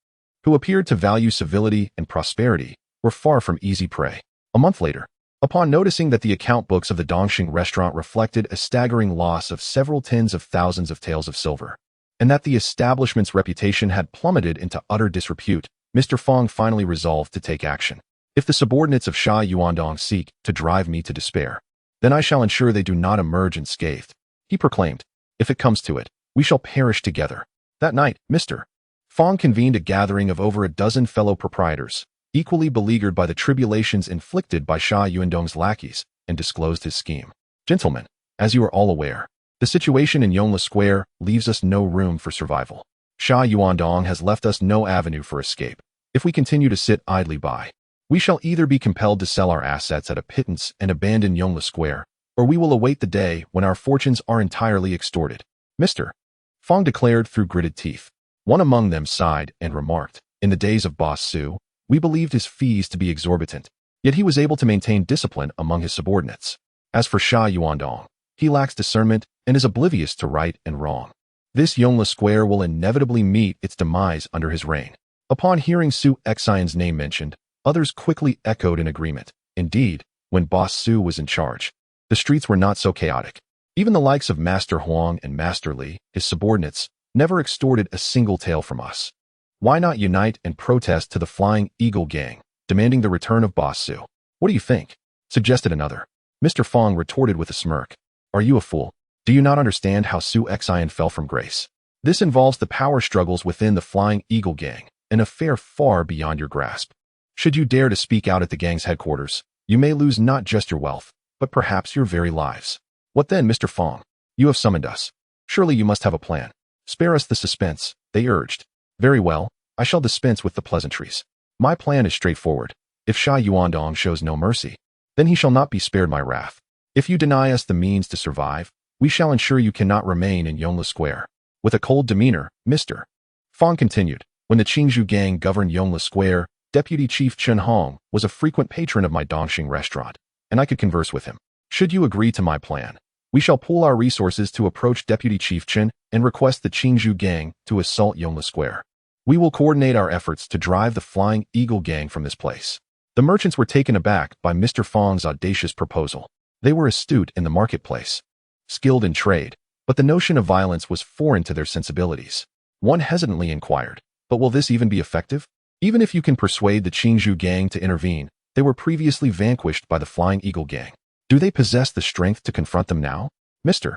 who appeared to value civility and prosperity, were far from easy prey. A month later, upon noticing that the account books of the Dongxing restaurant reflected a staggering loss of several tens of thousands of taels of silver, and that the establishment's reputation had plummeted into utter disrepute, Mr. Fong finally resolved to take action. If the subordinates of Sha Yuandong seek to drive me to despair, then I shall ensure they do not emerge unscathed. he proclaimed. "If it comes to it, we shall perish together." That night, Mr. Fong convened a gathering of over a dozen fellow proprietors, equally beleaguered by the tribulations inflicted by Sha Yuandong's lackeys, and disclosed his scheme. "Gentlemen, as you are all aware, the situation in Yongle Square leaves us no room for survival. Sha Yuandong has left us no avenue for escape. If we continue to sit idly by, we shall either be compelled to sell our assets at a pittance and abandon Yongle Square, or we will await the day when our fortunes are entirely extorted." Mr. Fong declared through gritted teeth. One among them sighed and remarked, "In the days of Boss Su, we believed his fees to be exorbitant, yet he was able to maintain discipline among his subordinates. As for Sha Yuandong, he lacks discernment and is oblivious to right and wrong. This Yongle Square will inevitably meet its demise under his reign." Upon hearing Su Xian's name mentioned, others quickly echoed in agreement. Indeed, when Boss Su was in charge, the streets were not so chaotic. Even the likes of Master Huang and Master Li, his subordinates, never extorted a single tael from us. Why not unite and protest to the Flying Eagle Gang, demanding the return of Boss Su? "What do you think?" suggested another. Mr. Fong retorted with a smirk. "Are you a fool? Do you not understand how Su Xian fell from grace? This involves the power struggles within the Flying Eagle Gang, an affair far beyond your grasp. Should you dare to speak out at the gang's headquarters, you may lose not just your wealth, but perhaps your very lives." "What then, Mr. Fong? You have summoned us. Surely you must have a plan. Spare us the suspense," they urged. "Very well, I shall dispense with the pleasantries. My plan is straightforward. If Sha Yuandong shows no mercy, then he shall not be spared my wrath. If you deny us the means to survive, we shall ensure you cannot remain in Yongle Square." With a cold demeanor, Mr. Fong continued, "When the Qingzhou gang governed Yongle Square, Deputy Chief Chen Hong was a frequent patron of my Dongxing restaurant, and I could converse with him. Should you agree to my plan, we shall pool our resources to approach Deputy Chief Chen and request the Qingzhou gang to assault Yongle Square. We will coordinate our efforts to drive the Flying Eagle gang from this place." The merchants were taken aback by Mr. Fong's audacious proposal. They were astute in the marketplace, skilled in trade, but the notion of violence was foreign to their sensibilities. One hesitantly inquired, "But will this even be effective? Even if you can persuade the Qingzhou gang to intervene, they were previously vanquished by the Flying Eagle gang. Do they possess the strength to confront them now?" Mr.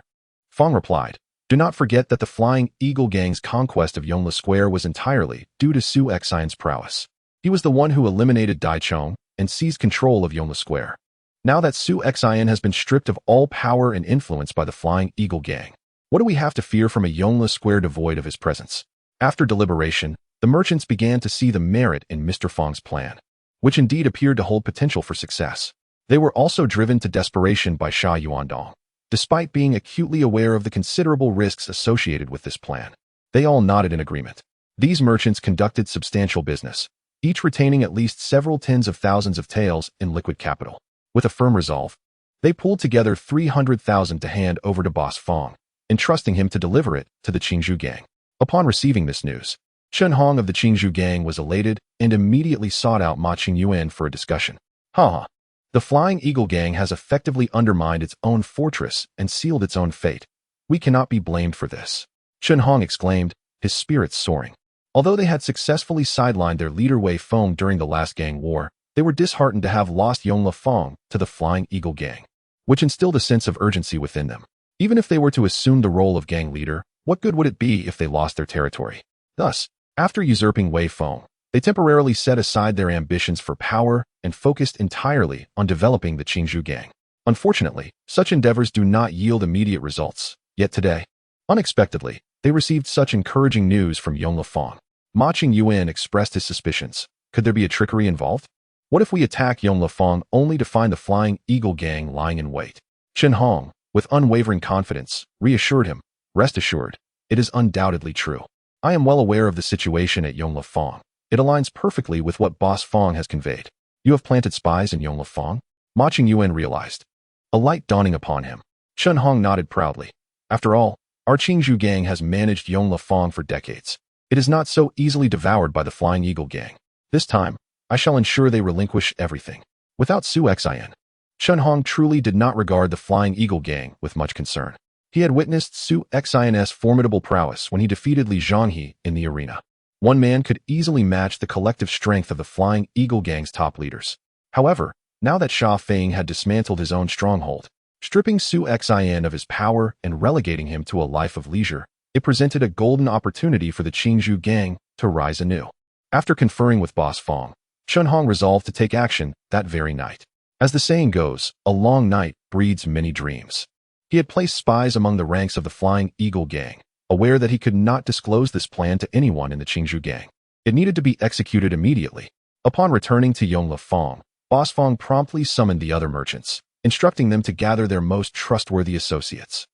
Fong replied, "Do not forget that the Flying Eagle gang's conquest of Yongle Square was entirely due to Su Xian's prowess. He was the one who eliminated Dai Chong and seized control of Yongle Square. Now that Su Xian has been stripped of all power and influence by the Flying Eagle gang, what do we have to fear from a Yongle Square devoid of his presence?" After deliberation, the merchants began to see the merit in Mr. Fong's plan, which indeed appeared to hold potential for success. They were also driven to desperation by Sha Yuandong. Despite being acutely aware of the considerable risks associated with this plan, they all nodded in agreement. These merchants conducted substantial business, each retaining at least several tens of thousands of taels in liquid capital. With a firm resolve, they pulled together 300,000 to hand over to Boss Fong, entrusting him to deliver it to the Qingzhou gang. Upon receiving this news, Chen Hong of the Qingzhou gang was elated and immediately sought out Ma Qingyuan for a discussion. "Ha! The Flying Eagle gang has effectively undermined its own fortress and sealed its own fate. We cannot be blamed for this," Chen Hong exclaimed, his spirits soaring. Although they had successfully sidelined their leader Wei Feng during the last gang war, they were disheartened to have lost Yongle Fong to the Flying Eagle gang, which instilled a sense of urgency within them. Even if they were to assume the role of gang leader, what good would it be if they lost their territory? Thus, after usurping Wei Feng, they temporarily set aside their ambitions for power and focused entirely on developing the Qingzhou gang. Unfortunately, such endeavors do not yield immediate results. Yet today, unexpectedly, they received such encouraging news from Yongle Fong. Ma Qingyuan expressed his suspicions. Could there be a trickery involved? What if we attack Yongle Fong only to find the Flying Eagle gang lying in wait? Chen Hong, with unwavering confidence, reassured him, "Rest assured, it is undoubtedly true. I am well aware of the situation at Yongle Fong. It aligns perfectly with what Boss Fong has conveyed. You have planted spies in Yongle Fong?" Ma Qingyuan realized, a light dawning upon him. Chen Hong nodded proudly. "After all, our Qingzhou gang has managed Yongle Fong for decades. It is not so easily devoured by the Flying Eagle gang. This time, I shall ensure they relinquish everything." Without Su Xian, Chen Hong truly did not regard the Flying Eagle gang with much concern. He had witnessed Su Xian's formidable prowess when he defeated Li Zhonghe in the arena. One man could easily match the collective strength of the Flying Eagle gang's top leaders. However, now that Sha Feng had dismantled his own stronghold, Stripping Su Xin of his power and relegating him to a life of leisure, it presented a golden opportunity for the Jianghu gang to rise anew. After conferring with Boss Fong, Chen Hong resolved to take action that very night. As the saying goes, a long night breeds many dreams. He had placed spies among the ranks of the Flying Eagle gang, aware that he could not disclose this plan to anyone in the Jianghu gang. It needed to be executed immediately. Upon returning to Yongle Fong, Boss Fong promptly summoned the other merchants, instructing them to gather their most trustworthy associates.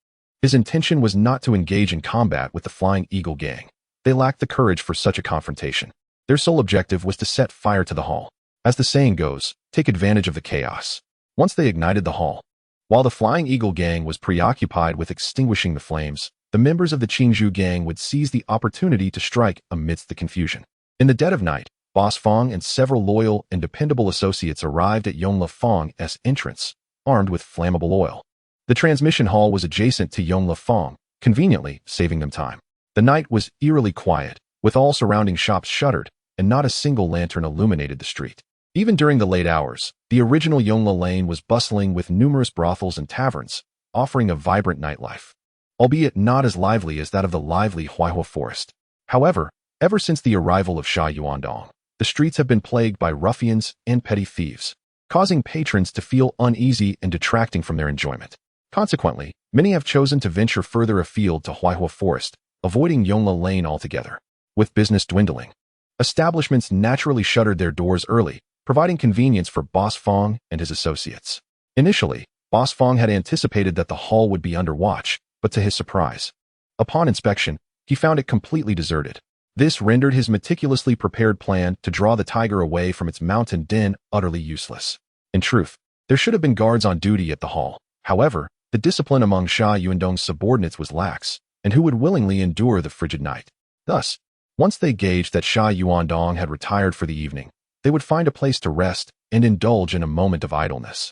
His intention was not to engage in combat with the Flying Eagle gang. They lacked the courage for such a confrontation. Their sole objective was to set fire to the hall. As the saying goes, take advantage of the chaos. Once they ignited the hall, while the Flying Eagle gang was preoccupied with extinguishing the flames, the members of the Jianghu gang would seize the opportunity to strike amidst the confusion. In the dead of night, Boss Fong and several loyal and dependable associates arrived at Yongle Fong's entrance, armed with flammable oil. The transmission hall was adjacent to Yongle Fong, conveniently saving them time. The night was eerily quiet, with all surrounding shops shuttered, and not a single lantern illuminated the street. Even during the late hours, the original Yongle Lane was bustling with numerous brothels and taverns, offering a vibrant nightlife, albeit not as lively as that of the lively Huaihua Forest. However, ever since the arrival of Sha Yuandong, the streets have been plagued by ruffians and petty thieves, causing patrons to feel uneasy and detracting from their enjoyment. Consequently, many have chosen to venture further afield to Huaihua Forest, avoiding Yongle Lane altogether. With business dwindling, establishments naturally shuttered their doors early, providing convenience for Boss Fong and his associates. Initially, Boss Fong had anticipated that the hall would be under watch, but to his surprise, upon inspection, he found it completely deserted. This rendered his meticulously prepared plan to draw the tiger away from its mountain den utterly useless. In truth, there should have been guards on duty at the hall. However, the discipline among Sha Yuandong's subordinates was lax, and who would willingly endure the frigid night? Thus, once they gauged that Sha Yuandong had retired for the evening, they would find a place to rest and indulge in a moment of idleness,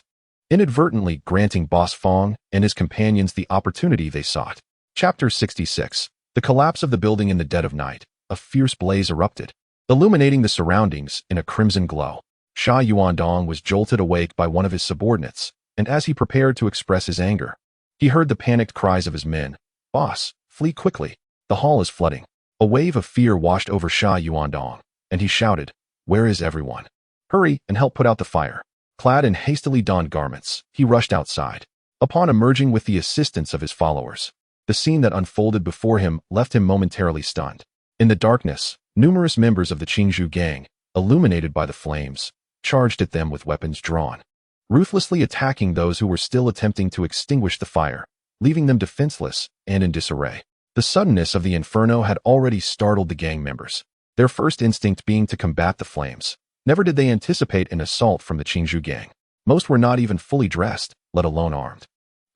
inadvertently granting Boss Fong and his companions the opportunity they sought. Chapter 66. The collapse of the building in the dead of night. A fierce blaze erupted, illuminating the surroundings in a crimson glow. Sha Yuandong was jolted awake by one of his subordinates, and as he prepared to express his anger, he heard the panicked cries of his men. "Boss, flee quickly. The hall is flooding." A wave of fear washed over Sha Yuandong, and he shouted, "Where is everyone? Hurry and help put out the fire." Clad in hastily donned garments, he rushed outside. Upon emerging with the assistance of his followers, the scene that unfolded before him left him momentarily stunned. In the darkness, numerous members of the Jianghu gang, illuminated by the flames, charged at them with weapons drawn, ruthlessly attacking those who were still attempting to extinguish the fire, leaving them defenseless and in disarray. The suddenness of the inferno had already startled the gang members, their first instinct being to combat the flames. Never did they anticipate an assault from the Jianghu gang. Most were not even fully dressed, let alone armed.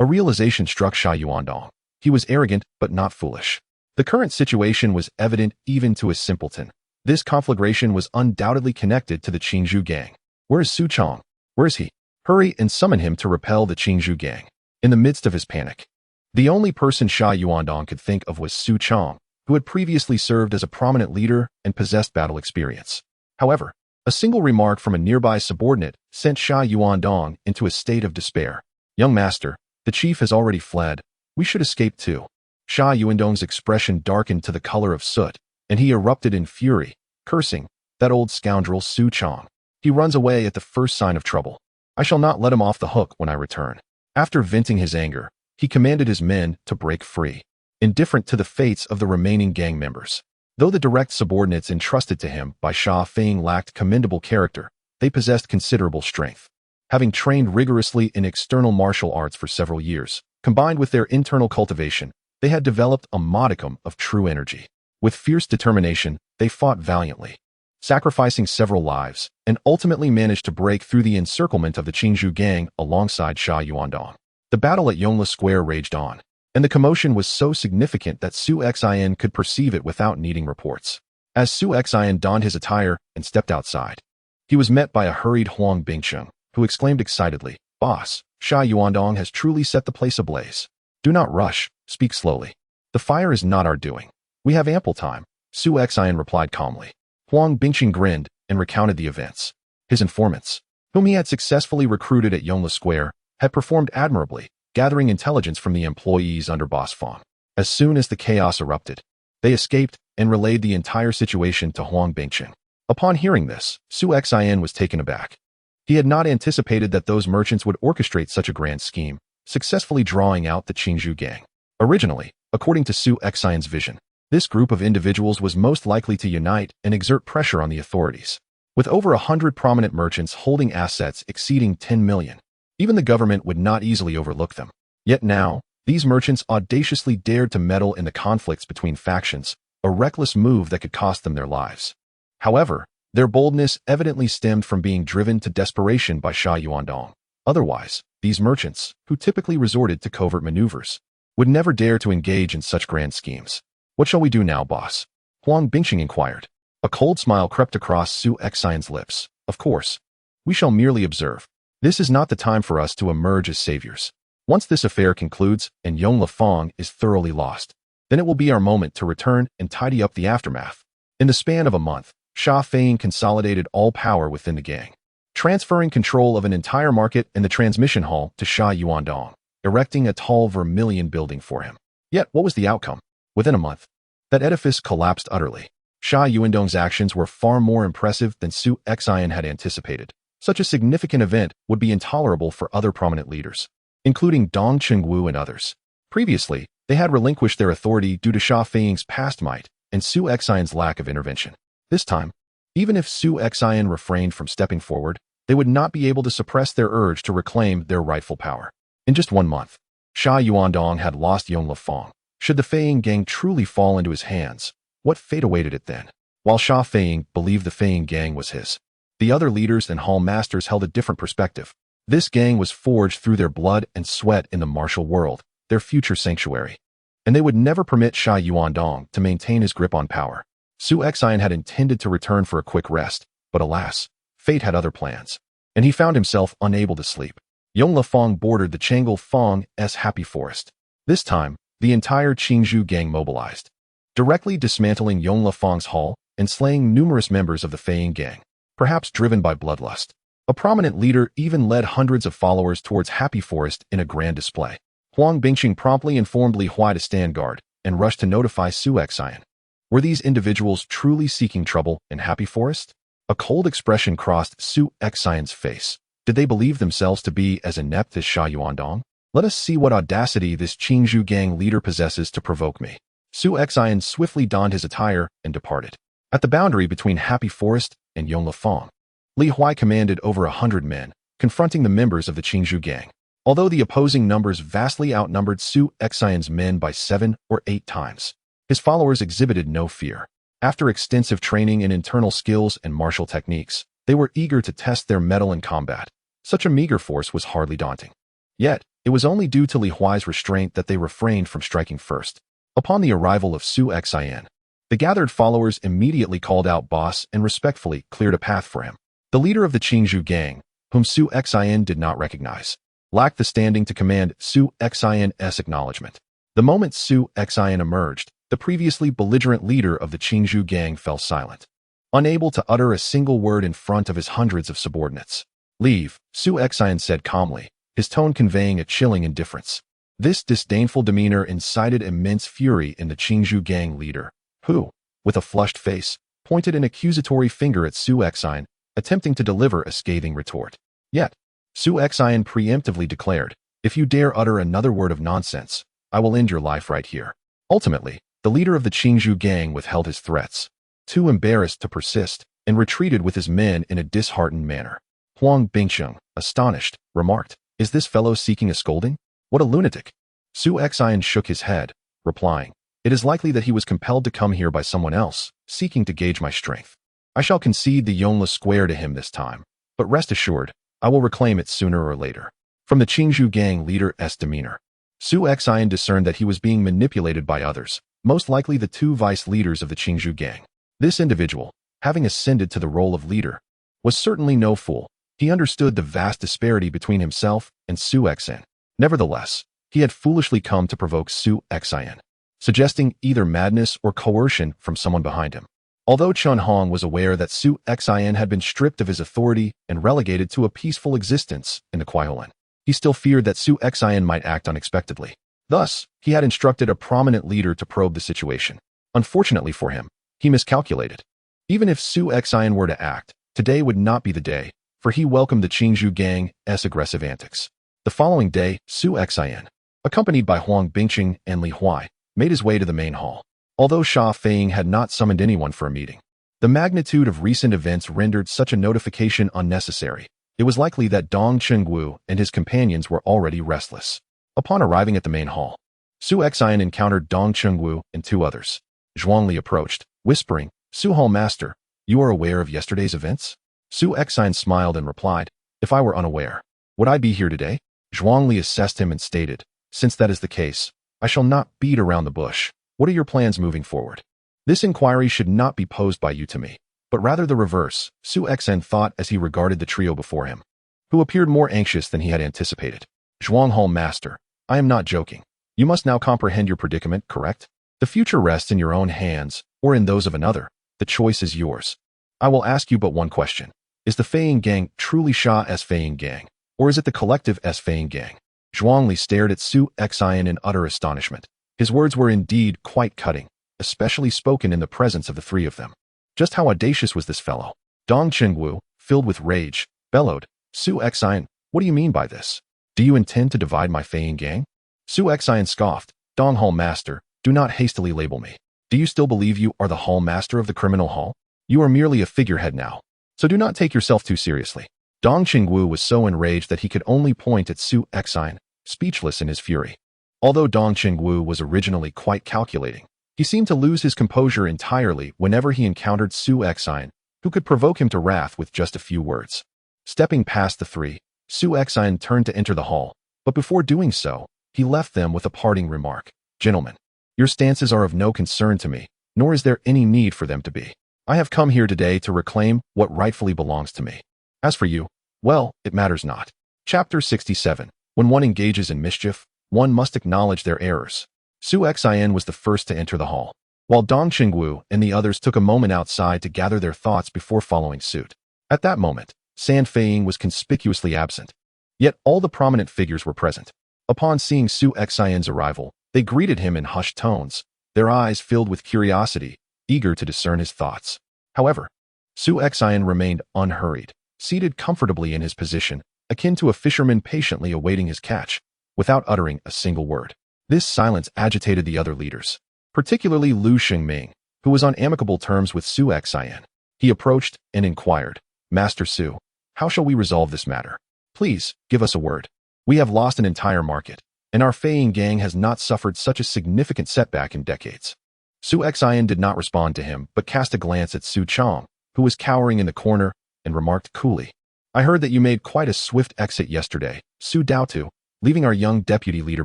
A realization struck Sha Yuandong. He was arrogant, but not foolish. The current situation was evident even to a simpleton. This conflagration was undoubtedly connected to the Jianghu gang. Where is Su Chong? Where is he? Hurry and summon him to repel the Jianghu gang. In the midst of his panic, the only person Sha Yuandong could think of was Su Chong, who had previously served as a prominent leader and possessed battle experience. However, a single remark from a nearby subordinate sent Sha Yuandong into a state of despair. "Young master, the chief has already fled. We should escape too." Sha Yuandong's expression darkened to the color of soot, and he erupted in fury, cursing, "That old scoundrel Su Chong. He runs away at the first sign of trouble. I shall not let him off the hook when I return." After venting his anger, he commanded his men to break free, indifferent to the fates of the remaining gang members. Though the direct subordinates entrusted to him by Sha Feng lacked commendable character, they possessed considerable strength. Having trained rigorously in external martial arts for several years, combined with their internal cultivation, they had developed a modicum of true energy. With fierce determination, they fought valiantly, sacrificing several lives, and ultimately managed to break through the encirclement of the Jianghu gang alongside Sha Yuandong. The battle at Yongle Square raged on, and the commotion was so significant that Su Xin could perceive it without needing reports. As Su Xin donned his attire and stepped outside, he was met by a hurried Huang Bingcheng, who exclaimed excitedly, "Boss, Sha Yuandong has truly set the place ablaze. Do not rush, speak slowly. The fire is not our doing. We have ample time," Su Xin replied calmly. Huang Bingcheng grinned and recounted the events. His informants, whom he had successfully recruited at Yongle Square, had performed admirably, gathering intelligence from the employees under Boss Fong. As soon as the chaos erupted, they escaped and relayed the entire situation to Huang Bingqing. Upon hearing this, Su Xian was taken aback. He had not anticipated that those merchants would orchestrate such a grand scheme, successfully drawing out the Qingzhou gang. Originally, according to Su Xian's vision, this group of individuals was most likely to unite and exert pressure on the authorities. With over 100 prominent merchants holding assets exceeding 10 million, even the government would not easily overlook them. Yet now, these merchants audaciously dared to meddle in the conflicts between factions, a reckless move that could cost them their lives. However, their boldness evidently stemmed from being driven to desperation by Sha Yuandong. Otherwise, these merchants, who typically resorted to covert maneuvers, would never dare to engage in such grand schemes. What shall we do now, boss? Huang Bingqing inquired. A cold smile crept across Su Xian's lips. Of course. We shall merely observe. This is not the time for us to emerge as saviors. Once this affair concludes and Yongle Fong is thoroughly lost, then it will be our moment to return and tidy up the aftermath. In the span of a month, Sha Feiying consolidated all power within the gang, transferring control of an entire market and the transmission hall to Sha Yuandong, erecting a tall vermilion building for him. Yet, what was the outcome? Within a month, that edifice collapsed utterly. Sha Yuandong's actions were far more impressive than Su Xian had anticipated. Such a significant event would be intolerable for other prominent leaders, including Dong Chengwu and others. Previously, they had relinquished their authority due to Sha Feiying's past might and Su Xian's lack of intervention. This time, even if Su Xian refrained from stepping forward, they would not be able to suppress their urge to reclaim their rightful power. In just 1 month, Sha Yuandong had lost Yongle Fong. Should the Feiying gang truly fall into his hands, what fate awaited it then? While Sha Feiying believed the Feiying gang was his, the other leaders and hall masters held a different perspective. This gang was forged through their blood and sweat in the martial world, their future sanctuary. And they would never permit Sha Yuandong to maintain his grip on power. Su Xian had intended to return for a quick rest, but alas, fate had other plans, and he found himself unable to sleep. Yongle Fong bordered the Changle Fong's happy forest. This time, the entire Qingzhou gang mobilized, directly dismantling Yongle Fong's hall and slaying numerous members of the Feiying gang, perhaps driven by bloodlust. A prominent leader even led hundreds of followers towards Happy Forest in a grand display. Huang Bingqing promptly informed Li Huai to stand guard and rushed to notify Su Xian. Were these individuals truly seeking trouble in Happy Forest? A cold expression crossed Su Xian's face. Did they believe themselves to be as inept as Sha Yuandong? Let us see what audacity this Qingzhou gang leader possesses to provoke me. Su Xian swiftly donned his attire and departed. At the boundary between Happy Forest and Yongle Fong, Li Huai commanded over 100 men, confronting the members of the Qingzhou gang. Although the opposing numbers vastly outnumbered Su Xian's men by 7 or 8 times, his followers exhibited no fear. After extensive training in internal skills and martial techniques, they were eager to test their mettle in combat. Such a meager force was hardly daunting. Yet, it was only due to Li Huai's restraint that they refrained from striking first. Upon the arrival of Su Xian, the gathered followers immediately called out boss and respectfully cleared a path for him. The leader of the Qingzhou gang, whom Su Xian did not recognize, lacked the standing to command Su Xian's acknowledgement. The moment Su Xian emerged, the previously belligerent leader of the Qingzhou gang fell silent, unable to utter a single word in front of his hundreds of subordinates. Leave, Su Xian said calmly, his tone conveying a chilling indifference. This disdainful demeanor incited immense fury in the Qingzhou gang leader, who, with a flushed face, pointed an accusatory finger at Su Xian, attempting to deliver a scathing retort. Yet, Su Xian preemptively declared, "If you dare utter another word of nonsense, I will end your life right here." Ultimately, the leader of the Qingzhou gang withheld his threats, too embarrassed to persist, and retreated with his men in a disheartened manner. Huang Bingqing, astonished, remarked, "Is this fellow seeking a scolding? What a lunatic!" Su Xian shook his head, replying, "It is likely that he was compelled to come here by someone else, seeking to gauge my strength. I shall concede the Yongle square to him this time, but rest assured, I will reclaim it sooner or later." From the Qingzhou gang leader's demeanor, Su Xian discerned that he was being manipulated by others, most likely the 2 vice leaders of the Qingzhou gang. This individual, having ascended to the role of leader, was certainly no fool. He understood the vast disparity between himself and Su Xian. Nevertheless, he had foolishly come to provoke Su Xian, suggesting either madness or coercion from someone behind him. Although Chun Hong was aware that Su Xian had been stripped of his authority and relegated to a peaceful existence in the Kuailan, he still feared that Su Xian might act unexpectedly. Thus, he had instructed a prominent leader to probe the situation. Unfortunately for him, he miscalculated. Even if Su Xian were to act, today would not be the day, for he welcomed the Jianghu gang's aggressive antics. The following day, Su Xian, accompanied by Huang Bingqing and Li Huai, made his way to the main hall. Although Sha Feiying had not summoned anyone for a meeting, the magnitude of recent events rendered such a notification unnecessary. It was likely that Dong Chengwu and his companions were already restless. Upon arriving at the main hall, Su Xian encountered Dong Chengwu and two others. Zhuangli approached, whispering, "Su Hall Master, you are aware of yesterday's events?" Su Xian smiled and replied, "If I were unaware, would I be here today?" Zhuangli assessed him and stated, "Since that is the case, I shall not beat around the bush. What are your plans moving forward? This inquiry should not be posed by you to me, but rather the reverse," Su Xian thought as he regarded the trio before him, who appeared more anxious than he had anticipated. "Zhuang Hall Master, I am not joking. You must now comprehend your predicament, correct? The future rests in your own hands, or in those of another. The choice is yours. I will ask you but one question. Is the Feiying Gang truly Sha's Feiying Gang, or is it the collective Feiying Gang?" Zhuangli stared at Su Xian in utter astonishment. His words were indeed quite cutting, especially spoken in the presence of the three of them. Just how audacious was this fellow? Dong Chengwu, filled with rage, bellowed, "Su Xian, what do you mean by this? Do you intend to divide my Feiying Gang?" Su Xian scoffed, "Dong Hall Master, do not hastily label me. Do you still believe you are the Hall Master of the criminal hall? You are merely a figurehead now, so do not take yourself too seriously." Dong Chengwu was so enraged that he could only point at Su Xian, speechless in his fury. Although Dong Chengwu was originally quite calculating, he seemed to lose his composure entirely whenever he encountered Su Xian, who could provoke him to wrath with just a few words. Stepping past the three, Su Xian turned to enter the hall, but before doing so, he left them with a parting remark. "Gentlemen, your stances are of no concern to me, nor is there any need for them to be. I have come here today to reclaim what rightfully belongs to me. As for you, well, it matters not." Chapter 67. When one engages in mischief, one must acknowledge their errors. Su Xian was the first to enter the hall, while Dong Chengwu and the others took a moment outside to gather their thoughts before following suit. At that moment, San Feiying was conspicuously absent. Yet all the prominent figures were present. Upon seeing Su Xian's arrival, they greeted him in hushed tones, their eyes filled with curiosity, eager to discern his thoughts. However, Su Xian remained unhurried, seated comfortably in his position, akin to a fisherman patiently awaiting his catch, without uttering a single word. This silence agitated the other leaders, particularly Lu Xingming, who was on amicable terms with Su Xian. He approached and inquired, "Master Su, how shall we resolve this matter? Please, give us a word. We have lost an entire market, and our Feiying Gang has not suffered such a significant setback in decades." Su Xian did not respond to him, but cast a glance at Su Chong, who was cowering in the corner, and remarked coolly, "I heard that you made quite a swift exit yesterday, Su Daotu, leaving our young deputy leader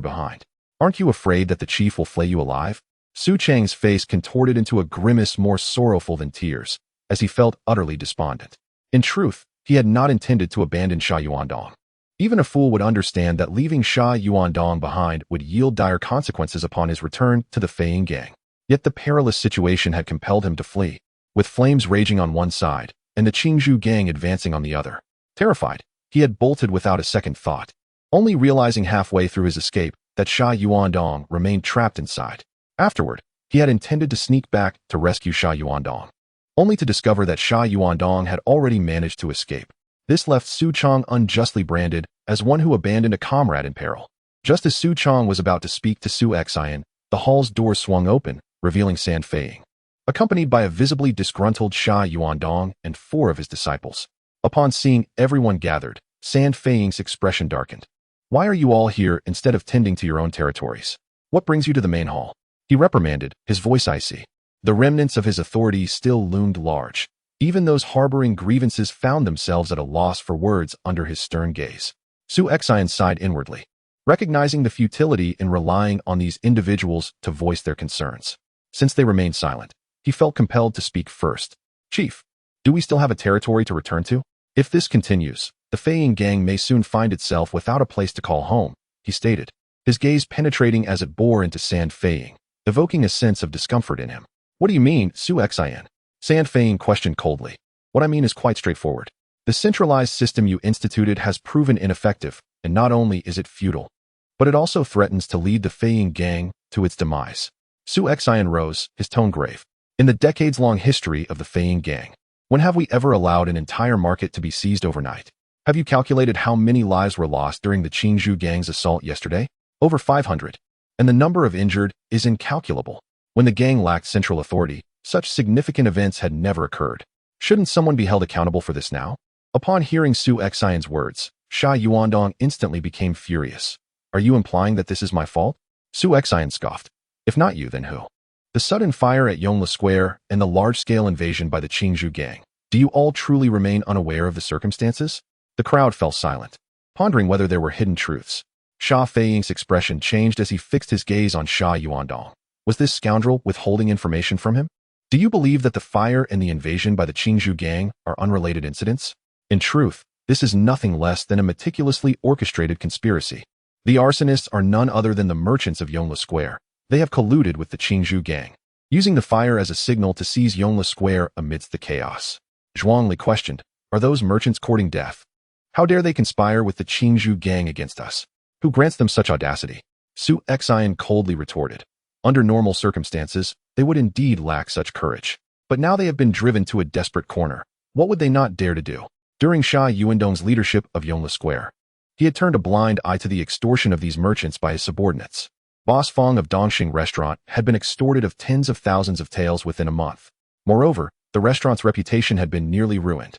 behind. Aren't you afraid that the chief will flay you alive?" Su Chang's face contorted into a grimace more sorrowful than tears, as he felt utterly despondent. In truth, he had not intended to abandon Sha Yuandong. Even a fool would understand that leaving Sha Yuandong behind would yield dire consequences upon his return to the Feiying Gang. Yet the perilous situation had compelled him to flee, with flames raging on one side and the Qingzhou Gang advancing on the other. Terrified, he had bolted without a second thought, only realizing halfway through his escape that Sha Yuandong remained trapped inside. Afterward, he had intended to sneak back to rescue Sha Yuandong, only to discover that Sha Yuandong had already managed to escape. This left Su Chong unjustly branded as one who abandoned a comrade in peril. Just as Su Chong was about to speak to Su Xian, the hall's door swung open, revealing San Feiying, accompanied by a visibly disgruntled Sha Yuandong and 4 of his disciples. Upon seeing everyone gathered, San Feiying's expression darkened. "Why are you all here instead of tending to your own territories? What brings you to the main hall?" He reprimanded, his voice icy. The remnants of his authority still loomed large. Even those harboring grievances found themselves at a loss for words under his stern gaze. Su Xian sighed inwardly, recognizing the futility in relying on these individuals to voice their concerns. Since they remained silent, he felt compelled to speak first. "Chief, do we still have a territory to return to? If this continues, the Feiying Gang may soon find itself without a place to call home," he stated, his gaze penetrating as it bore into San Feiying, evoking a sense of discomfort in him. "What do you mean, Su Xian?" San Feiying questioned coldly. "What I mean is quite straightforward. The centralized system you instituted has proven ineffective, and not only is it futile, but it also threatens to lead the Feiying gang to its demise. Su Xian rose, his tone grave. In the decades-long history of the Feiying gang, when have we ever allowed an entire market to be seized overnight? Have you calculated how many lives were lost during the Jianghu gang's assault yesterday? Over 500. And the number of injured is incalculable. When the gang lacked central authority, such significant events had never occurred. Shouldn't someone be held accountable for this now? Upon hearing Su Xian's words, Sha Yuandong instantly became furious. Are you implying that this is my fault? Su Xian scoffed. If not you, then who? The sudden fire at Yongle Square and the large-scale invasion by the Jianghu gang. Do you all truly remain unaware of the circumstances? The crowd fell silent, pondering whether there were hidden truths. Sha Feiying's expression changed as he fixed his gaze on Sha Yuandong. Was this scoundrel withholding information from him? Do you believe that the fire and the invasion by the Jianghu gang are unrelated incidents? In truth, this is nothing less than a meticulously orchestrated conspiracy. The arsonists are none other than the merchants of Yongle Square. They have colluded with the Jianghu gang, using the fire as a signal to seize Yongle Square amidst the chaos. Zhuangli questioned, are those merchants courting death? How dare they conspire with the Jianghu gang against us? Who grants them such audacity? Su Xian coldly retorted. Under normal circumstances, they would indeed lack such courage. But now they have been driven to a desperate corner. What would they not dare to do? During Sha Yuandong's leadership of Yongle Square, he had turned a blind eye to the extortion of these merchants by his subordinates. Boss Fong of Dongxing Restaurant had been extorted of tens of thousands of taels within a month. Moreover, the restaurant's reputation had been nearly ruined.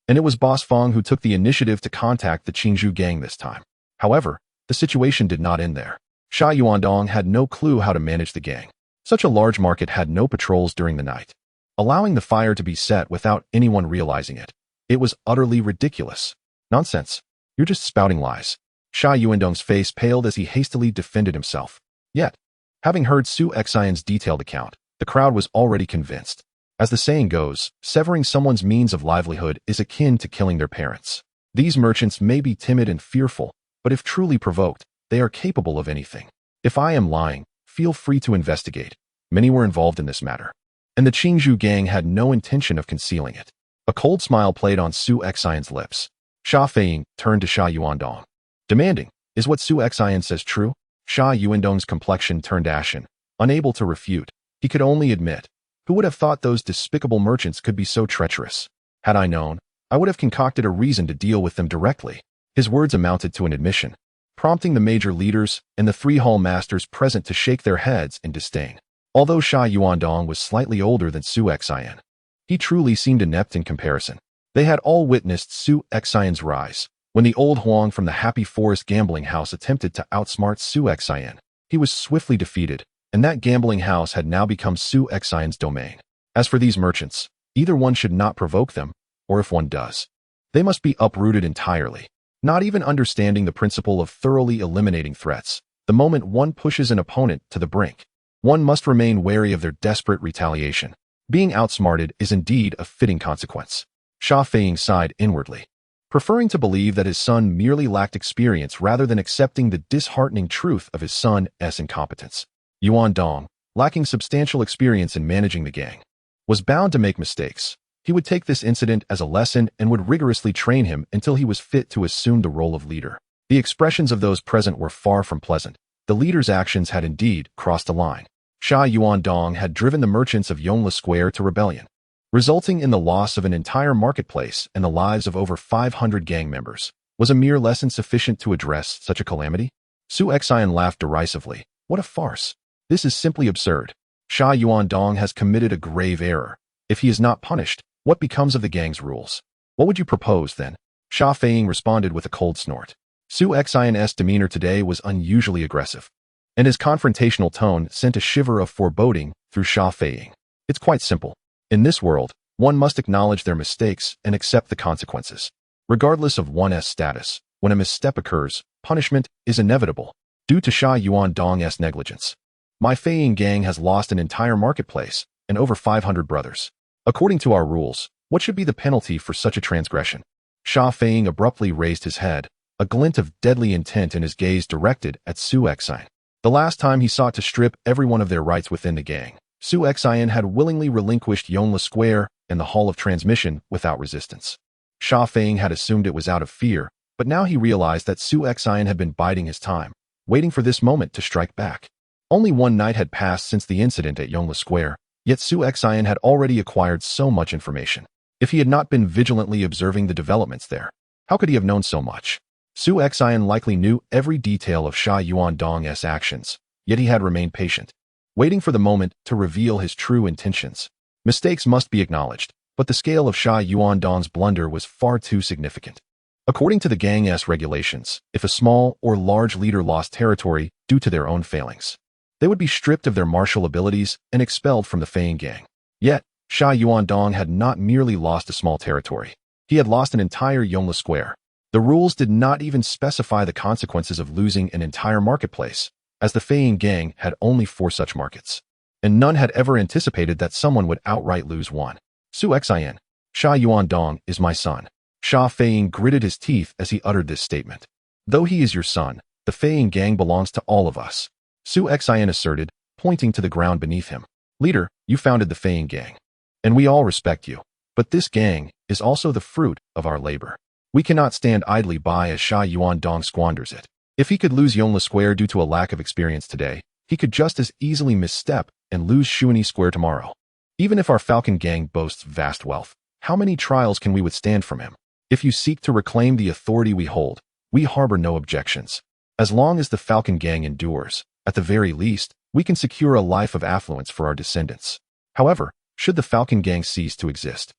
And it was Boss Fong who took the initiative to contact the Jianghu gang this time. However, the situation did not end there. Sha Yuandong had no clue how to manage the gang. Such a large market had no patrols during the night, allowing the fire to be set without anyone realizing it. It was utterly ridiculous. Nonsense. You're just spouting lies. Sha Yuandong's face paled as he hastily defended himself. Yet, having heard Su Xian's detailed account, the crowd was already convinced. As the saying goes, severing someone's means of livelihood is akin to killing their parents. These merchants may be timid and fearful, but if truly provoked, they are capable of anything. If I am lying, feel free to investigate. Many were involved in this matter, and the Jianghu gang had no intention of concealing it. A cold smile played on Su Xian's lips. Sha Feiying turned to Sha Yuandong, demanding, is what Su Xian says true? Sha Yuandong's complexion turned ashen, unable to refute. He could only admit, who would have thought those despicable merchants could be so treacherous? Had I known, I would have concocted a reason to deal with them directly. His words amounted to an admission, prompting the major leaders and the three hall masters present to shake their heads in disdain. Although Sha Yuandong was slightly older than Su Xian, he truly seemed inept in comparison. They had all witnessed Su Xian's rise. When the old Huang from the Happy Forest gambling house attempted to outsmart Su Xian, he was swiftly defeated, and that gambling house had now become Su Xian's domain. As for these merchants, either one should not provoke them, or if one does, they must be uprooted entirely. Not even understanding the principle of thoroughly eliminating threats, the moment one pushes an opponent to the brink, one must remain wary of their desperate retaliation. Being outsmarted is indeed a fitting consequence. Sha Feiying sighed inwardly, preferring to believe that his son merely lacked experience rather than accepting the disheartening truth of his son's incompetence. Yuandong, lacking substantial experience in managing the gang, was bound to make mistakes. He would take this incident as a lesson and would rigorously train him until he was fit to assume the role of leader. The expressions of those present were far from pleasant. The leader's actions had indeed crossed a line. Sha Yuandong had driven the merchants of Yongle Square to rebellion, resulting in the loss of an entire marketplace and the lives of over 500 gang members. Was a mere lesson sufficient to address such a calamity? Su Xian laughed derisively. What a farce. This is simply absurd. Sha Yuandong has committed a grave error. If he is not punished, what becomes of the gang's rules? What would you propose, then? Sha Feiying responded with a cold snort. Su Xian's demeanor today was unusually aggressive, and his confrontational tone sent a shiver of foreboding through Sha Feiying. It's quite simple. In this world, one must acknowledge their mistakes and accept the consequences. Regardless of one's status, when a misstep occurs, punishment is inevitable, due to Sha Yuandong's negligence. My Feiying gang has lost an entire marketplace and over 500 brothers. According to our rules, what should be the penalty for such a transgression? Sha Feiying abruptly raised his head, a glint of deadly intent in his gaze directed at Su Xian. The last time he sought to strip everyone of their rights within the gang, Su Xian had willingly relinquished Yongle Square and the Hall of Transmission without resistance. Sha Feiying had assumed it was out of fear, But now he realized that Su Xian had been biding his time, waiting for this moment to strike back. Only one night had passed since the incident at Yongle Square, yet Su Xian had already acquired so much information. If he had not been vigilantly observing the developments there, how could he have known so much? Su Xian likely knew every detail of Sha Yuandong's actions, yet he had remained patient, waiting for the moment to reveal his true intentions. Mistakes must be acknowledged, but the scale of Sha Yuandong's blunder was far too significant. According to the Gang's regulations, if a small or large leader lost territory due to their own failings, they would be stripped of their martial abilities and expelled from the Feiyin Gang. Yet, Sha Yuandong had not merely lost a small territory. He had lost an entire Yongle Square. The rules did not even specify the consequences of losing an entire marketplace, as the Feiyin Gang had only 4 such markets. And none had ever anticipated that someone would outright lose one. Su Xian, Sha Yuandong is my son. Sha Feiyin gritted his teeth as he uttered this statement. Though he is your son, the Feiyin Gang belongs to all of us, Su Xian asserted, pointing to the ground beneath him. Leader, you founded the Feiyin Gang, and we all respect you. But this gang is also the fruit of our labor. We cannot stand idly by as Sha Yuandong squanders it. If he could lose Yongle Square due to a lack of experience today, he could just as easily misstep and lose Shuani Square tomorrow. Even if our Falcon Gang boasts vast wealth, how many trials can we withstand from him? If you seek to reclaim the authority we hold, we harbor no objections. As long as the Falcon Gang endures, at the very least, we can secure a life of affluence for our descendants. However, should the Falcon Gang cease to exist,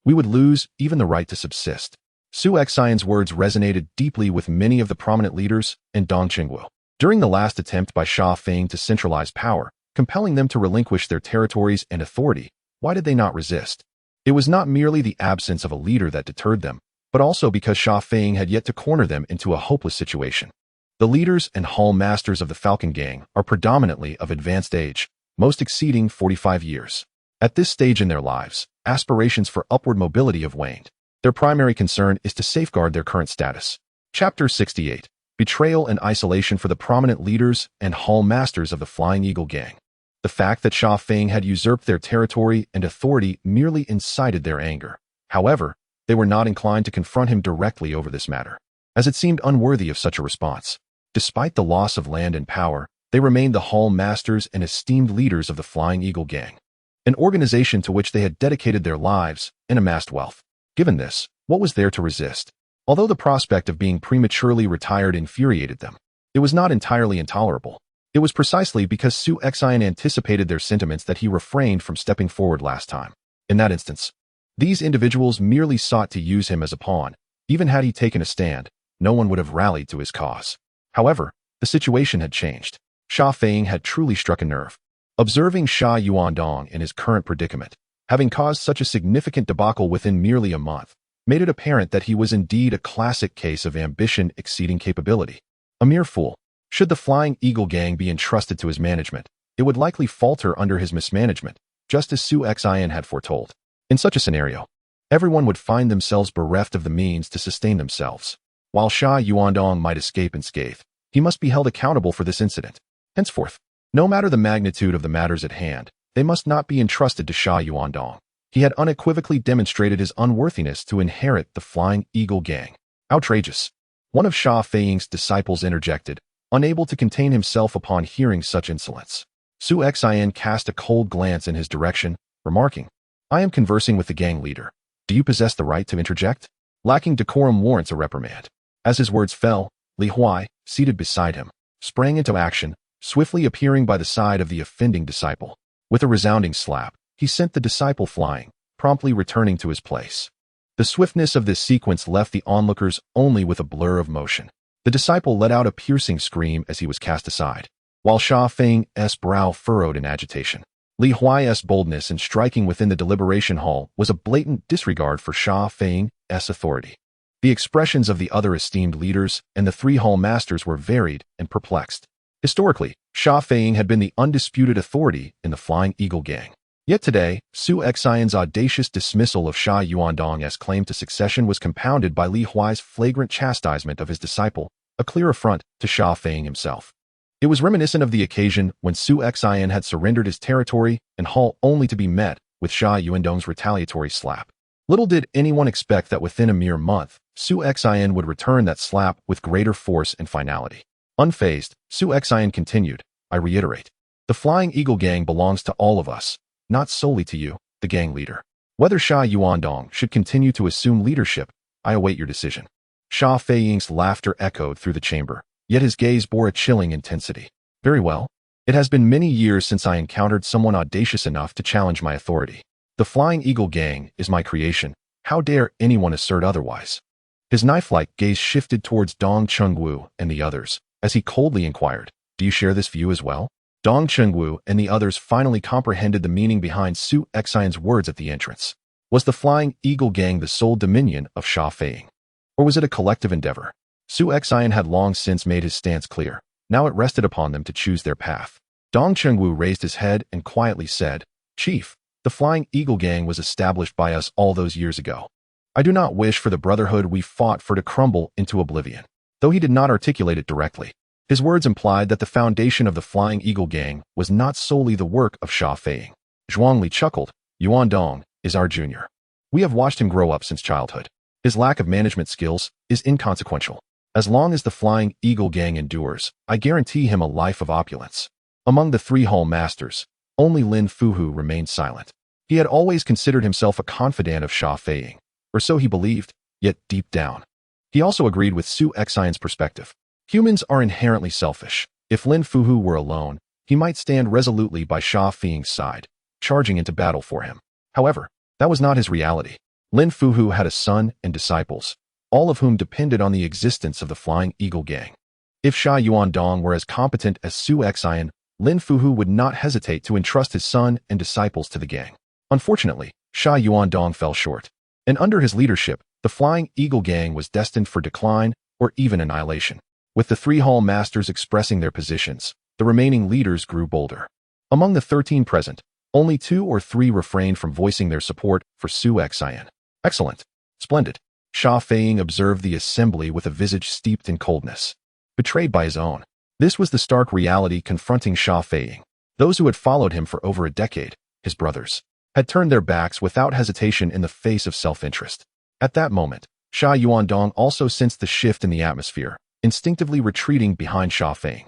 we would lose even the right to subsist. Su Xian's words resonated deeply with many of the prominent leaders in Dongqingwu. During the last attempt by Sha Feiyin to centralize power, compelling them to relinquish their territories and authority, why did they not resist? It was not merely the absence of a leader that deterred them, but also because Sha Feiyin had yet to corner them into a hopeless situation. The leaders and hall masters of the Falcon Gang are predominantly of advanced age, most exceeding 45 years. At this stage in their lives, aspirations for upward mobility have waned. Their primary concern is to safeguard their current status. Chapter 68. Betrayal and isolation for the prominent leaders and hall masters of the Flying Eagle Gang. The fact that Sha Feiyin had usurped their territory and authority merely incited their anger. However, they were not inclined to confront him directly over this matter, as it seemed unworthy of such a response. Despite the loss of land and power, they remained the hall masters and esteemed leaders of the Flying Eagle Gang, an organization to which they had dedicated their lives and amassed wealth. Given this, what was there to resist? Although the prospect of being prematurely retired infuriated them, it was not entirely intolerable. It was precisely because Su Xian anticipated their sentiments that he refrained from stepping forward last time. In that instance, these individuals merely sought to use him as a pawn. Even had he taken a stand, no one would have rallied to his cause. However, the situation had changed. Sha Feiyin had truly struck a nerve. Observing Sha Yuandong in his current predicament, having caused such a significant debacle within merely a month, made it apparent that he was indeed a classic case of ambition exceeding capability. A mere fool. Should the Flying Eagle Gang be entrusted to his management, it would likely falter under his mismanagement, just as Su Xian had foretold. In such a scenario, everyone would find themselves bereft of the means to sustain themselves. While Sha Yuandong might escape unscathed, he must be held accountable for this incident. Henceforth, no matter the magnitude of the matters at hand, they must not be entrusted to Sha Yuandong. He had unequivocally demonstrated his unworthiness to inherit the Flying Eagle Gang. Outrageous. One of Sha Feiying's disciples interjected, unable to contain himself upon hearing such insolence. Su Xian cast a cold glance in his direction, remarking, I am conversing with the gang leader. Do you possess the right to interject? Lacking decorum warrants a reprimand. As his words fell, Li Huai, seated beside him, sprang into action, swiftly appearing by the side of the offending disciple. With a resounding slap, he sent the disciple flying, promptly returning to his place. The swiftness of this sequence left the onlookers only with a blur of motion. The disciple let out a piercing scream as he was cast aside, while Sha Feiying's brow furrowed in agitation. Li Huai's boldness in striking within the deliberation hall was a blatant disregard for Sha Feiying's authority. The expressions of the other esteemed leaders and the 3 hall masters were varied and perplexed. Historically, Sha Feiyin had been the undisputed authority in the Flying Eagle Gang. Yet today, Su Xian's audacious dismissal of Sha Yuandong's claim to succession was compounded by Li Huai's flagrant chastisement of his disciple, a clear affront to Sha Feiyin himself. It was reminiscent of the occasion when Su Xian had surrendered his territory and hall only to be met with Sha Yuandong's retaliatory slap. Little did anyone expect that within a mere month, Su Xian would return that slap with greater force and finality. Unfazed, Su Xian continued, I reiterate. The Flying Eagle Gang belongs to all of us, not solely to you, the gang leader. Whether Sha Yuandong should continue to assume leadership, I await your decision. Sha Feiying's laughter echoed through the chamber, yet his gaze bore a chilling intensity. Very well. It has been many years since I encountered someone audacious enough to challenge my authority. The Flying Eagle Gang is my creation. How dare anyone assert otherwise? His knife-like gaze shifted towards Dong Chengwu and the others, as he coldly inquired, do you share this view as well? Dong Chengwu and the others finally comprehended the meaning behind Su Xian's words at the entrance. Was the Flying Eagle Gang the sole dominion of Sha Feiying? Or was it a collective endeavor? Su Xian had long since made his stance clear. Now it rested upon them to choose their path. Dong Chengwu raised his head and quietly said, Chief, the Flying Eagle Gang was established by us all those years ago. I do not wish for the brotherhood we fought for to crumble into oblivion. Though he did not articulate it directly, his words implied that the foundation of the Flying Eagle Gang was not solely the work of Sha Feiying. Zhuangli chuckled, Yuan Dong is our junior. We have watched him grow up since childhood. His lack of management skills is inconsequential. As long as the Flying Eagle Gang endures, I guarantee him a life of opulence. Among the three hall masters, only Lin Fuhu remained silent. He had always considered himself a confidant of Sha Feiying, or so he believed, yet deep down. He also agreed with Su Xian's perspective. Humans are inherently selfish. If Lin Fuhu were alone, he might stand resolutely by Sha Feiying's side, charging into battle for him. However, that was not his reality. Lin Fuhu had a son and disciples, all of whom depended on the existence of the Flying Eagle Gang. If Sha Yuandong were as competent as Su Xian, Lin Fuhu would not hesitate to entrust his son and disciples to the gang. Unfortunately, Sha Yuandong fell short, and under his leadership, the Flying Eagle Gang was destined for decline or even annihilation. With the three hall masters expressing their positions, the remaining leaders grew bolder. Among the 13 present, only 2 or 3 refrained from voicing their support for Su Xian. Excellent. Splendid. Sha Feiying observed the assembly with a visage steeped in coldness. Betrayed by his own. This was the stark reality confronting Sha Feiying. Those who had followed him for over a decade, his brothers, had turned their backs without hesitation in the face of self-interest. At that moment, Sha Yuandong also sensed the shift in the atmosphere, instinctively retreating behind Sha Feiying.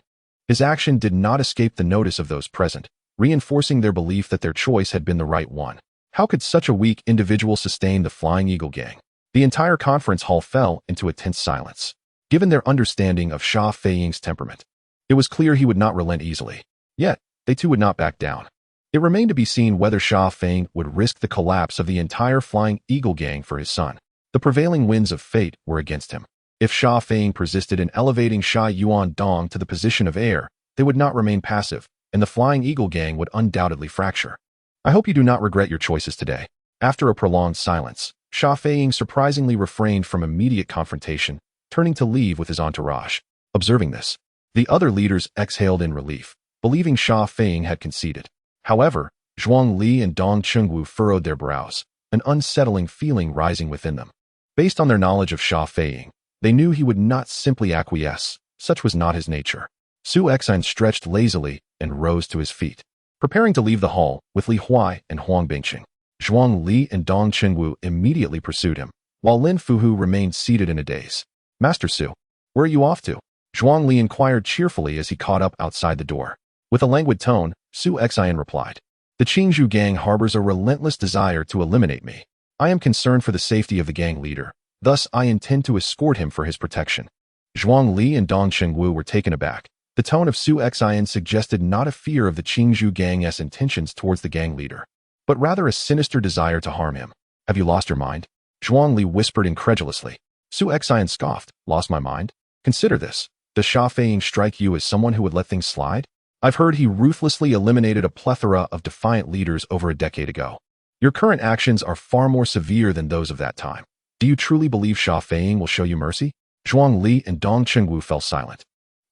His action did not escape the notice of those present, reinforcing their belief that their choice had been the right one. How could such a weak individual sustain the Flying Eagle Gang? The entire conference hall fell into a tense silence. Given their understanding of Sha Feiying's temperament, it was clear he would not relent easily. Yet, they too would not back down. It remained to be seen whether Sha Feiying would risk the collapse of the entire Flying Eagle Gang for his son. The prevailing winds of fate were against him. If Sha Feiying persisted in elevating Sha Yuandong to the position of heir, they would not remain passive, and the Flying Eagle Gang would undoubtedly fracture. I hope you do not regret your choices today. After a prolonged silence, Sha Feiying surprisingly refrained from immediate confrontation, turning to leave with his entourage. Observing this, the other leaders exhaled in relief, believing Sha Feiying had conceded. However, Zhuang Li and Dong Chengwu furrowed their brows, an unsettling feeling rising within them. Based on their knowledge of Sha Feiying, they knew he would not simply acquiesce. Such was not his nature. Su Xian stretched lazily and rose to his feet, preparing to leave the hall with Li Huai and Huang Bingqing. Zhuang Li and Dong Chengwu immediately pursued him, while Lin Fuhu remained seated in a daze. Master Su, where are you off to? Zhuang Li inquired cheerfully as he caught up outside the door. With a languid tone, Su Xian replied, The Jianghu gang harbors a relentless desire to eliminate me. I am concerned for the safety of the gang leader. Thus, I intend to escort him for his protection. Zhuang Li and Dong Chengwu were taken aback. The tone of Su Xian suggested not a fear of the Jianghu gang's intentions towards the gang leader, but rather a sinister desire to harm him. Have you lost your mind? Zhuang Li whispered incredulously. Su Xian scoffed. Lost my mind? Consider this. Does Sha Feiying strike you as someone who would let things slide? I've heard he ruthlessly eliminated a plethora of defiant leaders over a decade ago. Your current actions are far more severe than those of that time. Do you truly believe Sha Feiying will show you mercy? Zhuang Li and Dong Chengwu fell silent,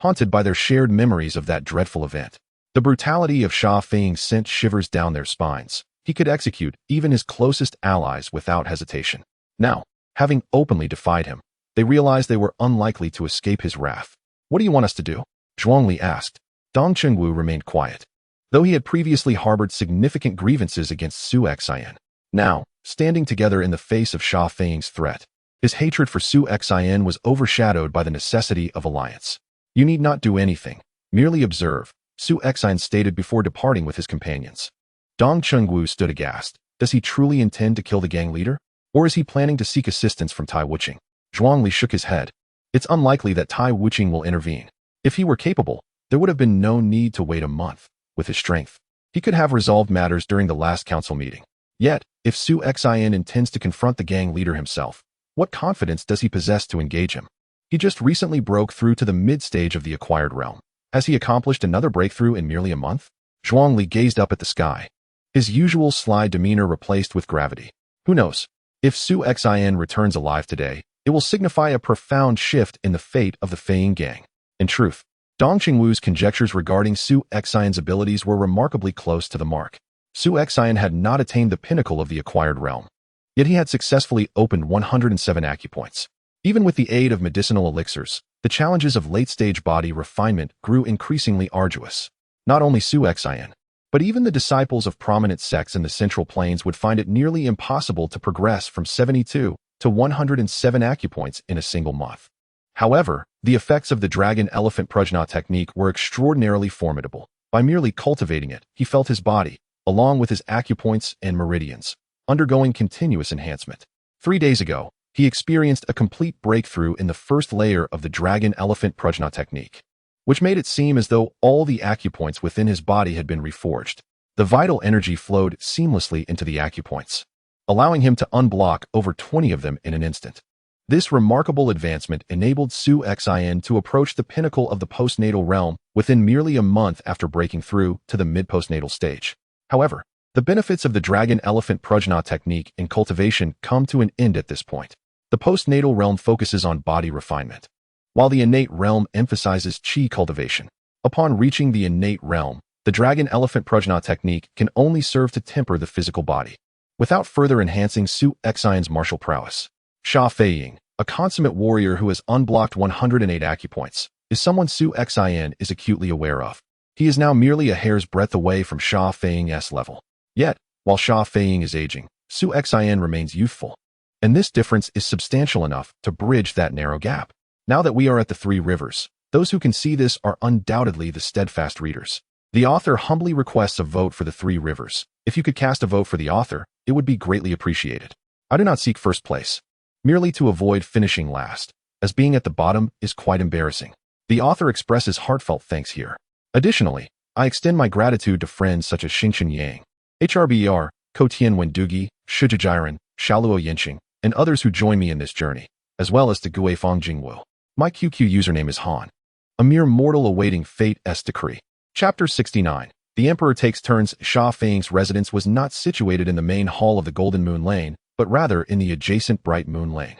haunted by their shared memories of that dreadful event. The brutality of Sha Feiying sent shivers down their spines. He could execute even his closest allies without hesitation. Now, having openly defied him, they realized they were unlikely to escape his wrath. What do you want us to do? Zhuang Li asked. Dong Chengwu remained quiet, though he had previously harbored significant grievances against Su Xian. Now, standing together in the face of Sha Feiying's threat, His hatred for Su Xin was overshadowed by the necessity of alliance. You need not do anything, merely observe, Su Xin stated before departing with his companions. Dong Chengwu stood aghast. Does he truly intend to kill the gang leader? Or is he planning to seek assistance from Tai Wuqing? Zhuangli shook his head. It's unlikely that Tai Wuqing will intervene. If he were capable, there would have been no need to wait a month. With his strength, he could have resolved matters during the last council meeting. Yet, if Su Xin intends to confront the gang leader himself, what confidence does he possess to engage him? He just recently broke through to the mid-stage of the acquired realm. Has he accomplished another breakthrough in merely a month? Zhuangli gazed up at the sky, his usual sly demeanor replaced with gravity. Who knows? If Su Xin returns alive today, it will signify a profound shift in the fate of the Feiying gang. In truth, Dong Qingwu's conjectures regarding Su Xin's abilities were remarkably close to the mark. Su Xin had not attained the pinnacle of the acquired realm, yet he had successfully opened 107 acupoints. Even with the aid of medicinal elixirs, the challenges of late-stage body refinement grew increasingly arduous. Not only Su Xin, but even the disciples of prominent sects in the Central Plains would find it nearly impossible to progress from 72 to 107 acupoints in a single month. However, the effects of the dragon-elephant prajna technique were extraordinarily formidable. By merely cultivating it, he felt his body, along with his acupoints and meridians, undergoing continuous enhancement. 3 days ago, he experienced a complete breakthrough in the first layer of the dragon-elephant prajna technique, which made it seem as though all the acupoints within his body had been reforged. The vital energy flowed seamlessly into the acupoints, allowing him to unblock over 20 of them in an instant. This remarkable advancement enabled Su Xin to approach the pinnacle of the postnatal realm within merely a month after breaking through to the mid-postnatal stage. However, the benefits of the dragon-elephant prajna technique in cultivation come to an end at this point. The postnatal realm focuses on body refinement, while the innate realm emphasizes qi cultivation. Upon reaching the innate realm, the dragon-elephant prajna technique can only serve to temper the physical body, without further enhancing Su Xin's martial prowess. Sha Feiying, a consummate warrior who has unblocked 108 acupoints, is someone Su Xin is acutely aware of. He is now merely a hair's breadth away from Sha Feiying's level. Yet, while Sha Feiying is aging, Su Xin remains youthful. And this difference is substantial enough to bridge that narrow gap. Now that we are at the Three Rivers, those who can see this are undoubtedly the steadfast readers. The author humbly requests a vote for the Three Rivers. If you could cast a vote for the author, it would be greatly appreciated. I do not seek first place, merely to avoid finishing last, as being at the bottom is quite embarrassing. The author expresses heartfelt thanks here. Additionally, I extend my gratitude to friends such as Xingchen Yang, HRBR, Ko Tian Wendugi, Shijijiren, Shaluo Yinqing, and others who join me in this journey, as well as to Guifang Jingwu. My QQ username is Han, a mere mortal awaiting fate's decree. Chapter 69. The Emperor Takes Turns. Sha Feiying's residence was not situated in the main hall of the Golden Moon Lane, but rather in the adjacent Bright Moon Lane.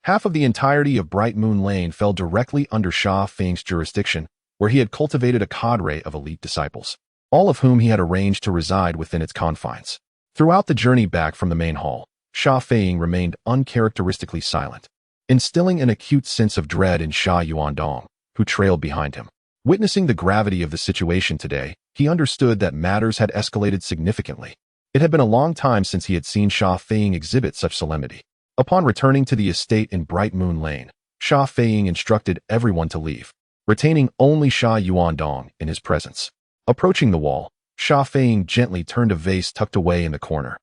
Half of the entirety of Bright Moon Lane fell directly under Sha Feiying's jurisdiction, where he had cultivated a cadre of elite disciples, all of whom he had arranged to reside within its confines. Throughout the journey back from the main hall, Sha Feiying remained uncharacteristically silent, instilling an acute sense of dread in Sha Yuandong, who trailed behind him. Witnessing the gravity of the situation today, he understood that matters had escalated significantly. It had been a long time since he had seen Sha Feiying exhibit such solemnity. Upon returning to the estate in Bright Moon Lane, Sha Feiying instructed everyone to leave, retaining only Sha Yuandong in his presence. Approaching the wall, Sha Feiying gently turned a vase tucked away in the corner,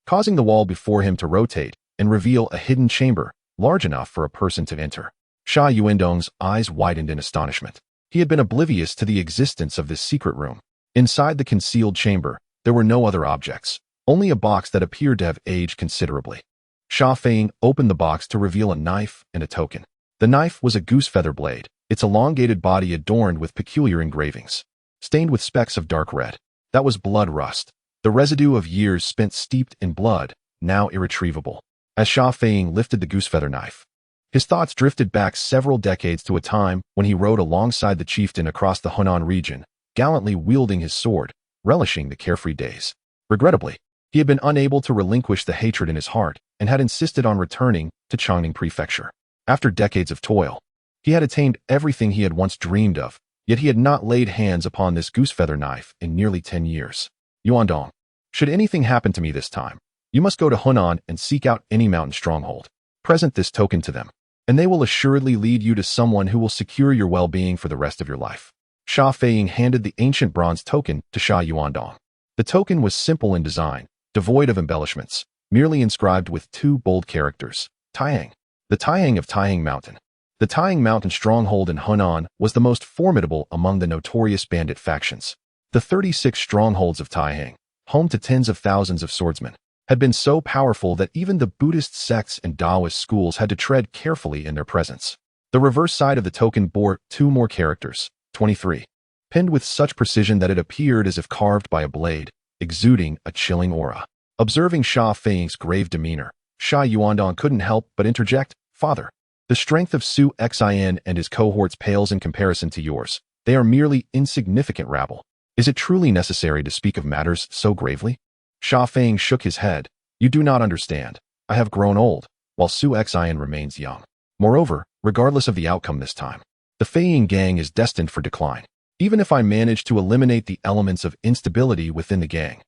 causing the wall before him to rotate and reveal a hidden chamber large enough for a person to enter. Sha Yuandong's eyes widened in astonishment. He had been oblivious to the existence of this secret room. Inside the concealed chamber, there were no other objects, only a box that appeared to have aged considerably. Sha Feiying opened the box to reveal a knife and a token. The knife was a goose feather blade, its elongated body adorned with peculiar engravings, stained with specks of dark red. That was blood rust, the residue of years spent steeped in blood, now irretrievable. As Sha Feiying lifted the goose feather knife, his thoughts drifted back several decades to a time when he rode alongside the chieftain across the Hunan region, gallantly wielding his sword, relishing the carefree days. Regrettably, he had been unable to relinquish the hatred in his heart and had insisted on returning to Changning Prefecture. After decades of toil, he had attained everything he had once dreamed of, yet he had not laid hands upon this goose feather knife in nearly 10 years. Yuandong, should anything happen to me this time, you must go to Hunan and seek out any mountain stronghold. Present this token to them, and they will assuredly lead you to someone who will secure your well-being for the rest of your life. Sha Feiying handed the ancient bronze token to Sha Yuandong. The token was simple in design, devoid of embellishments, merely inscribed with two bold characters, Taiyang. The Taiyang of Taiyang Mountain. The Taiyang Mountain stronghold in Hunan was the most formidable among the notorious bandit factions. The 36 strongholds of Taiyang, home to tens of thousands of swordsmen, had been so powerful that even the Buddhist sects and Taoist schools had to tread carefully in their presence. The reverse side of the token bore two more characters, 23, pinned with such precision that it appeared as if carved by a blade, exuding a chilling aura. Observing Sha Feiying's grave demeanor, Sha Yuandong couldn't help but interject, "Father, the strength of Su Xin and his cohorts pales in comparison to yours. They are merely insignificant rabble. Is it truly necessary to speak of matters so gravely?" Sha Feiying shook his head. "You do not understand. I have grown old, while Su Xin remains young. Moreover, regardless of the outcome this time, the Feiying gang is destined for decline. Even if I manage to eliminate the elements of instability within the gang,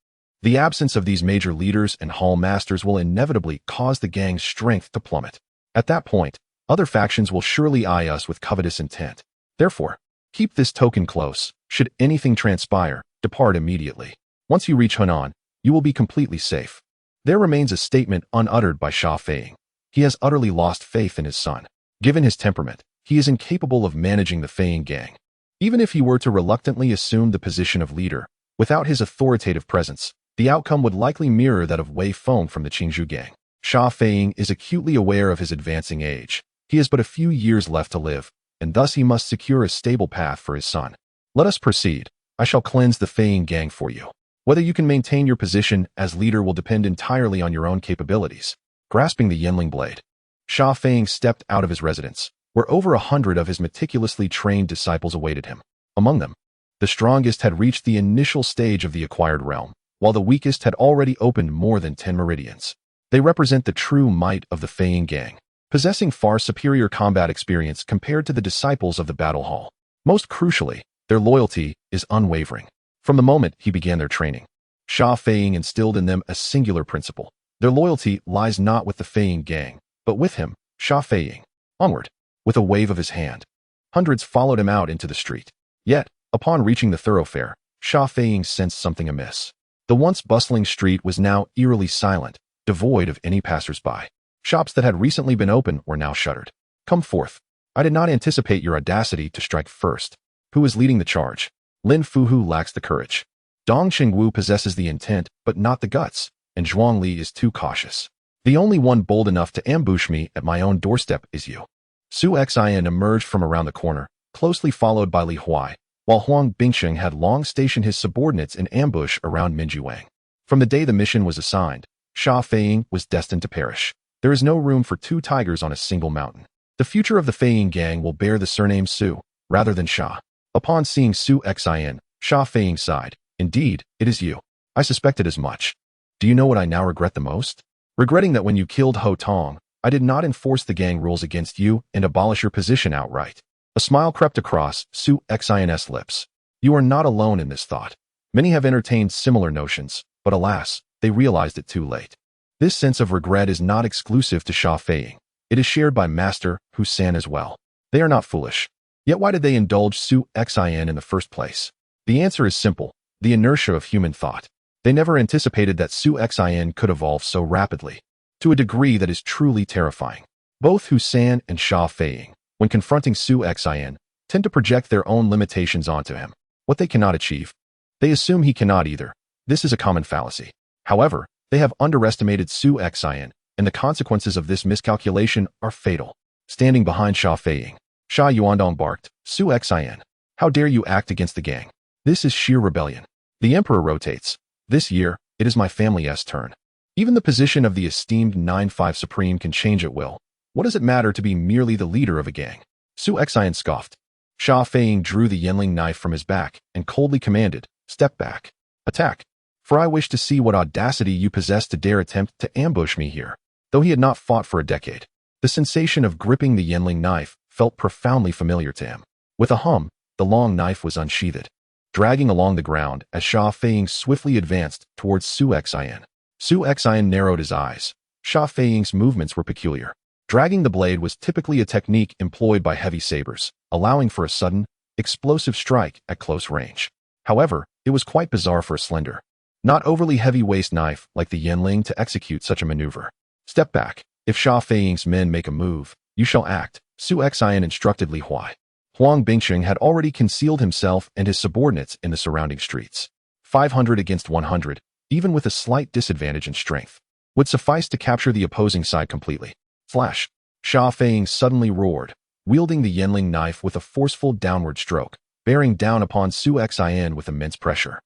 the absence of these major leaders and hall masters will inevitably cause the gang's strength to plummet. At that point, other factions will surely eye us with covetous intent. Therefore, keep this token close. Should anything transpire, depart immediately. Once you reach Hunan, you will be completely safe." There remains a statement unuttered by Sha Feiying. He has utterly lost faith in his son. Given his temperament, he is incapable of managing the Feiying gang. Even if he were to reluctantly assume the position of leader, without his authoritative presence, the outcome would likely mirror that of Wei Feng from the Qingzhou gang. Sha Feiying is acutely aware of his advancing age. He has but a few years left to live, and thus he must secure a stable path for his son. "Let us proceed. I shall cleanse the Feiying gang for you. Whether you can maintain your position as leader will depend entirely on your own capabilities." Grasping the Yinling blade, Sha Feiying stepped out of his residence, where over 100 of his meticulously trained disciples awaited him. Among them, the strongest had reached the initial stage of the acquired realm, while the weakest had already opened more than 10 meridians. They represent the true might of the Feiying gang, possessing far superior combat experience compared to the disciples of the battle hall. Most crucially, their loyalty is unwavering. From the moment he began their training, Sha Feiying instilled in them a singular principle. Their loyalty lies not with the Feiying gang, but with him, Sha Feiying. Onward. With a wave of his hand, hundreds followed him out into the street. Yet, upon reaching the thoroughfare, Sha Feiying sensed something amiss. The once bustling street was now eerily silent, devoid of any passers-by. Shops that had recently been open were now shuttered. "Come forth. I did not anticipate your audacity to strike first. Who is leading the charge?" Lin Fuhu lacks the courage. Dong Qingwu possesses the intent, but not the guts, and Zhuangli is too cautious. The only one bold enough to ambush me at my own doorstep is you. Su Xin emerged from around the corner, closely followed by Li Huai, while Huang Bingsheng had long stationed his subordinates in ambush around Minju Wang. From the day the mission was assigned, Sha Feiying was destined to perish. There is no room for two tigers on a single mountain. The future of the Feiying gang will bear the surname Su, rather than Sha. Upon seeing Su Xin, Sha Feiying sighed. "Indeed, it is you. I suspected as much. Do you know what I now regret the most? Regretting that when you killed Ho Tong, I did not enforce the gang rules against you and abolish your position outright." A smile crept across Su Xin's lips. "You are not alone in this thought. Many have entertained similar notions, but alas, they realized it too late." This sense of regret is not exclusive to Sha Feiying. It is shared by Master Husan as well. They are not foolish. Yet why did they indulge Su Xin in the first place? The answer is simple: the inertia of human thought. They never anticipated that Su Xin could evolve so rapidly, to a degree that is truly terrifying. Both Husan and Sha Feiying, when confronting Su Xin, tend to project their own limitations onto him. What they cannot achieve, they assume he cannot either. This is a common fallacy. However, they have underestimated Su Xin, and the consequences of this miscalculation are fatal. Standing behind Sha Feiying, Sha Yuandong barked, "Su Xin, how dare you act against the gang? This is sheer rebellion." The emperor rotates. This year, it is my family's turn. Even the position of the esteemed 9-5 Supreme can change at will. What does it matter to be merely the leader of a gang? Su Xin scoffed. Sha Feiying drew the Yinling knife from his back and coldly commanded, "Step back. Attack. For I wish to see what audacity you possess to dare attempt to ambush me here." Though he had not fought for a decade, the sensation of gripping the Yinling knife felt profoundly familiar to him. With a hum, the long knife was unsheathed, dragging along the ground as Sha Feiying swiftly advanced towards Su Xin. Su Xin narrowed his eyes. Sha Feiying's movements were peculiar. Dragging the blade was typically a technique employed by heavy sabers, allowing for a sudden, explosive strike at close range. However, it was quite bizarre for a slender, not overly heavy-waist knife like the Yinling to execute such a maneuver. Step back. If Sha Feiying's men make a move, you shall act, Su Xian instructed Li Huai. Huang Bingqing had already concealed himself and his subordinates in the surrounding streets. 500 against 100, even with a slight disadvantage in strength, would suffice to capture the opposing side completely. Flash! Sha Feiying suddenly roared, wielding the Yinling knife with a forceful downward stroke, bearing down upon Su Xian with immense pressure.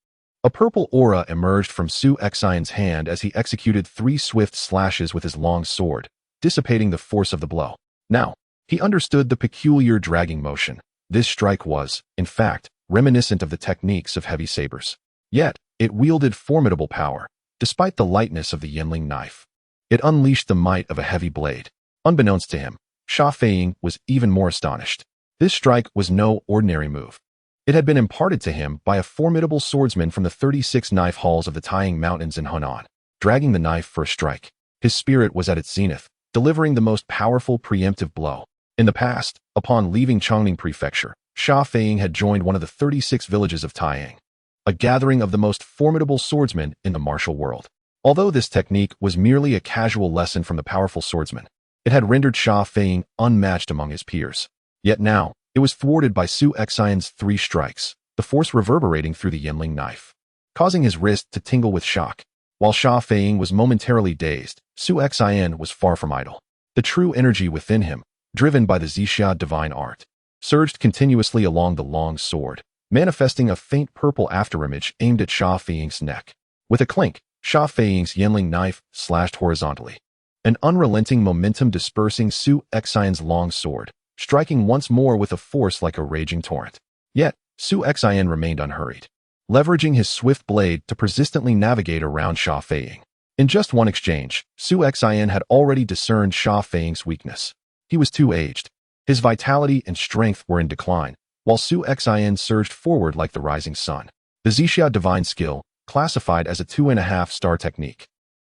A purple aura emerged from Su Xian's hand as he executed 3 swift slashes with his long sword, dissipating the force of the blow. Now, he understood the peculiar dragging motion. This strike was, in fact, reminiscent of the techniques of heavy sabers. Yet, it wielded formidable power, despite the lightness of the Yinling knife. It unleashed the might of a heavy blade. Unbeknownst to him, Sha Feiying was even more astonished. This strike was no ordinary move. It had been imparted to him by a formidable swordsman from the 36 knife halls of the Taiying Mountains in Hunan. Dragging the knife for a strike, his spirit was at its zenith, delivering the most powerful preemptive blow. In the past, upon leaving Chongning Prefecture, Sha Feiying had joined one of the 36 villages of Taiying, a gathering of the most formidable swordsmen in the martial world. Although this technique was merely a casual lesson from the powerful swordsman, it had rendered Sha Feiying unmatched among his peers. Yet now, it was thwarted by Su Xian's 3 strikes, the force reverberating through the Yinling knife, causing his wrist to tingle with shock. While Sha Feiying was momentarily dazed, Su Xian was far from idle. The true energy within him, driven by the Zixia divine art, surged continuously along the long sword, manifesting a faint purple afterimage aimed at Sha Feiying's neck. With a clink, Sha Feiying's Yinling knife slashed horizontally, an unrelenting momentum dispersing Su Xian's long sword, striking once more with a force like a raging torrent. Yet, Su Xian remained unhurried, leveraging his swift blade to persistently navigate around Sha Feiying. In just one exchange, Su Xian had already discerned Sha Feiying's weakness. He was too aged. His vitality and strength were in decline, while Su Xian surged forward like the rising sun. The Zixia divine skill, classified as a 2.5-star technique,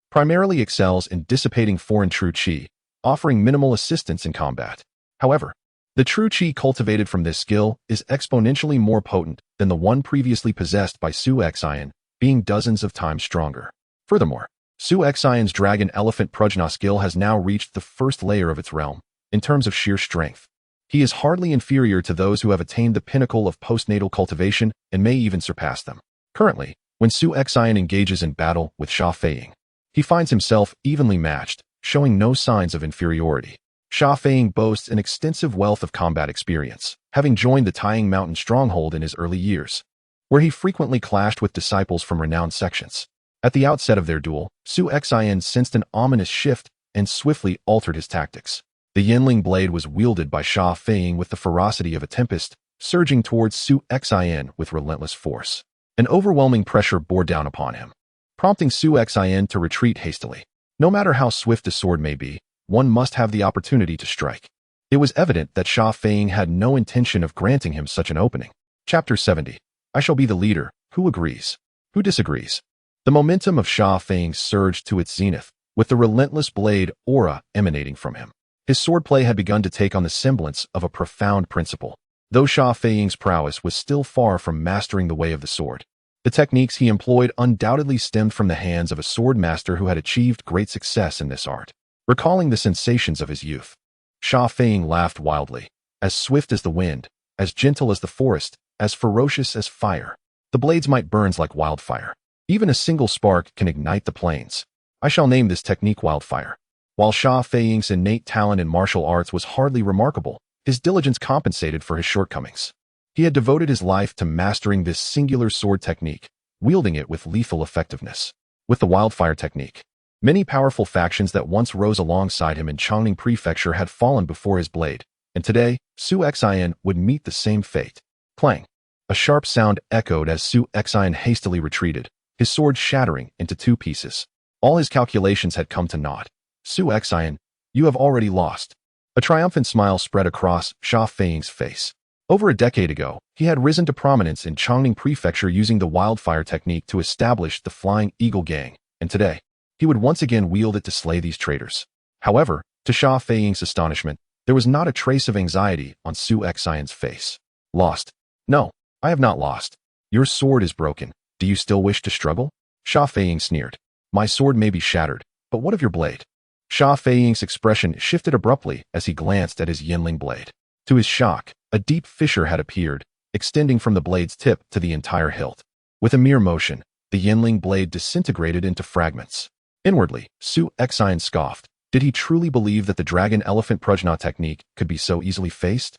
primarily excels in dissipating foreign true qi, offering minimal assistance in combat. However, the true qi cultivated from this skill is exponentially more potent than the one previously possessed by Su Xian, being dozens of times stronger. Furthermore, Su Xian's dragon elephant prajna skill has now reached the first layer of its realm. In terms of sheer strength, he is hardly inferior to those who have attained the pinnacle of postnatal cultivation and may even surpass them. Currently, when Su Xian engages in battle with Sha Feiying, he finds himself evenly matched, showing no signs of inferiority. Sha Feiying boasts an extensive wealth of combat experience, having joined the Taiying Mountain stronghold in his early years, where he frequently clashed with disciples from renowned sections. At the outset of their duel, Su Xian sensed an ominous shift and swiftly altered his tactics. The Yinling blade was wielded by Sha Feiying with the ferocity of a tempest, surging towards Su Xian with relentless force. An overwhelming pressure bore down upon him, prompting Su Xian to retreat hastily. No matter how swift a sword may be, one must have the opportunity to strike. It was evident that Sha Feiying had no intention of granting him such an opening. Chapter 70. I shall be the leader. Who agrees? Who disagrees? The momentum of Sha Feiying surged to its zenith, with the relentless blade aura emanating from him. His swordplay had begun to take on the semblance of a profound principle. Though Sha Feiying's prowess was still far from mastering the way of the sword, the techniques he employed undoubtedly stemmed from the hands of a sword master who had achieved great success in this art. Recalling the sensations of his youth, Sha Feiying laughed wildly. As swift as the wind, as gentle as the forest, as ferocious as fire, the blade's might burns like wildfire. Even a single spark can ignite the plains. I shall name this technique wildfire. While Sha Feiying's innate talent in martial arts was hardly remarkable, his diligence compensated for his shortcomings. He had devoted his life to mastering this singular sword technique, wielding it with lethal effectiveness. With the wildfire technique, many powerful factions that once rose alongside him in Chongning Prefecture had fallen before his blade, and today, Su Xian would meet the same fate. Clang! A sharp sound echoed as Su Xian hastily retreated, his sword shattering into 2 pieces. All his calculations had come to naught. Su Xian, you have already lost. A triumphant smile spread across Sha Feiying's face. Over a decade ago, he had risen to prominence in Chongning Prefecture using the wildfire technique to establish the Flying Eagle Gang, and today, he would once again wield it to slay these traitors. However, To Sha Feiying's astonishment, there was not a trace of anxiety on Su Xian's face. Lost? No, I have not lost. Your sword is broken. Do you still wish to struggle? Sha Feiying sneered. My sword may be shattered, but what of your blade? Sha Feiying's expression shifted abruptly as he glanced at his Yinling blade. To his shock, a deep fissure had appeared, extending from the blade's tip to the entire hilt. With a mere motion, the Yinling blade disintegrated into fragments. Inwardly, Su Xian scoffed. Did he truly believe that the dragon elephant prajna technique could be so easily faced?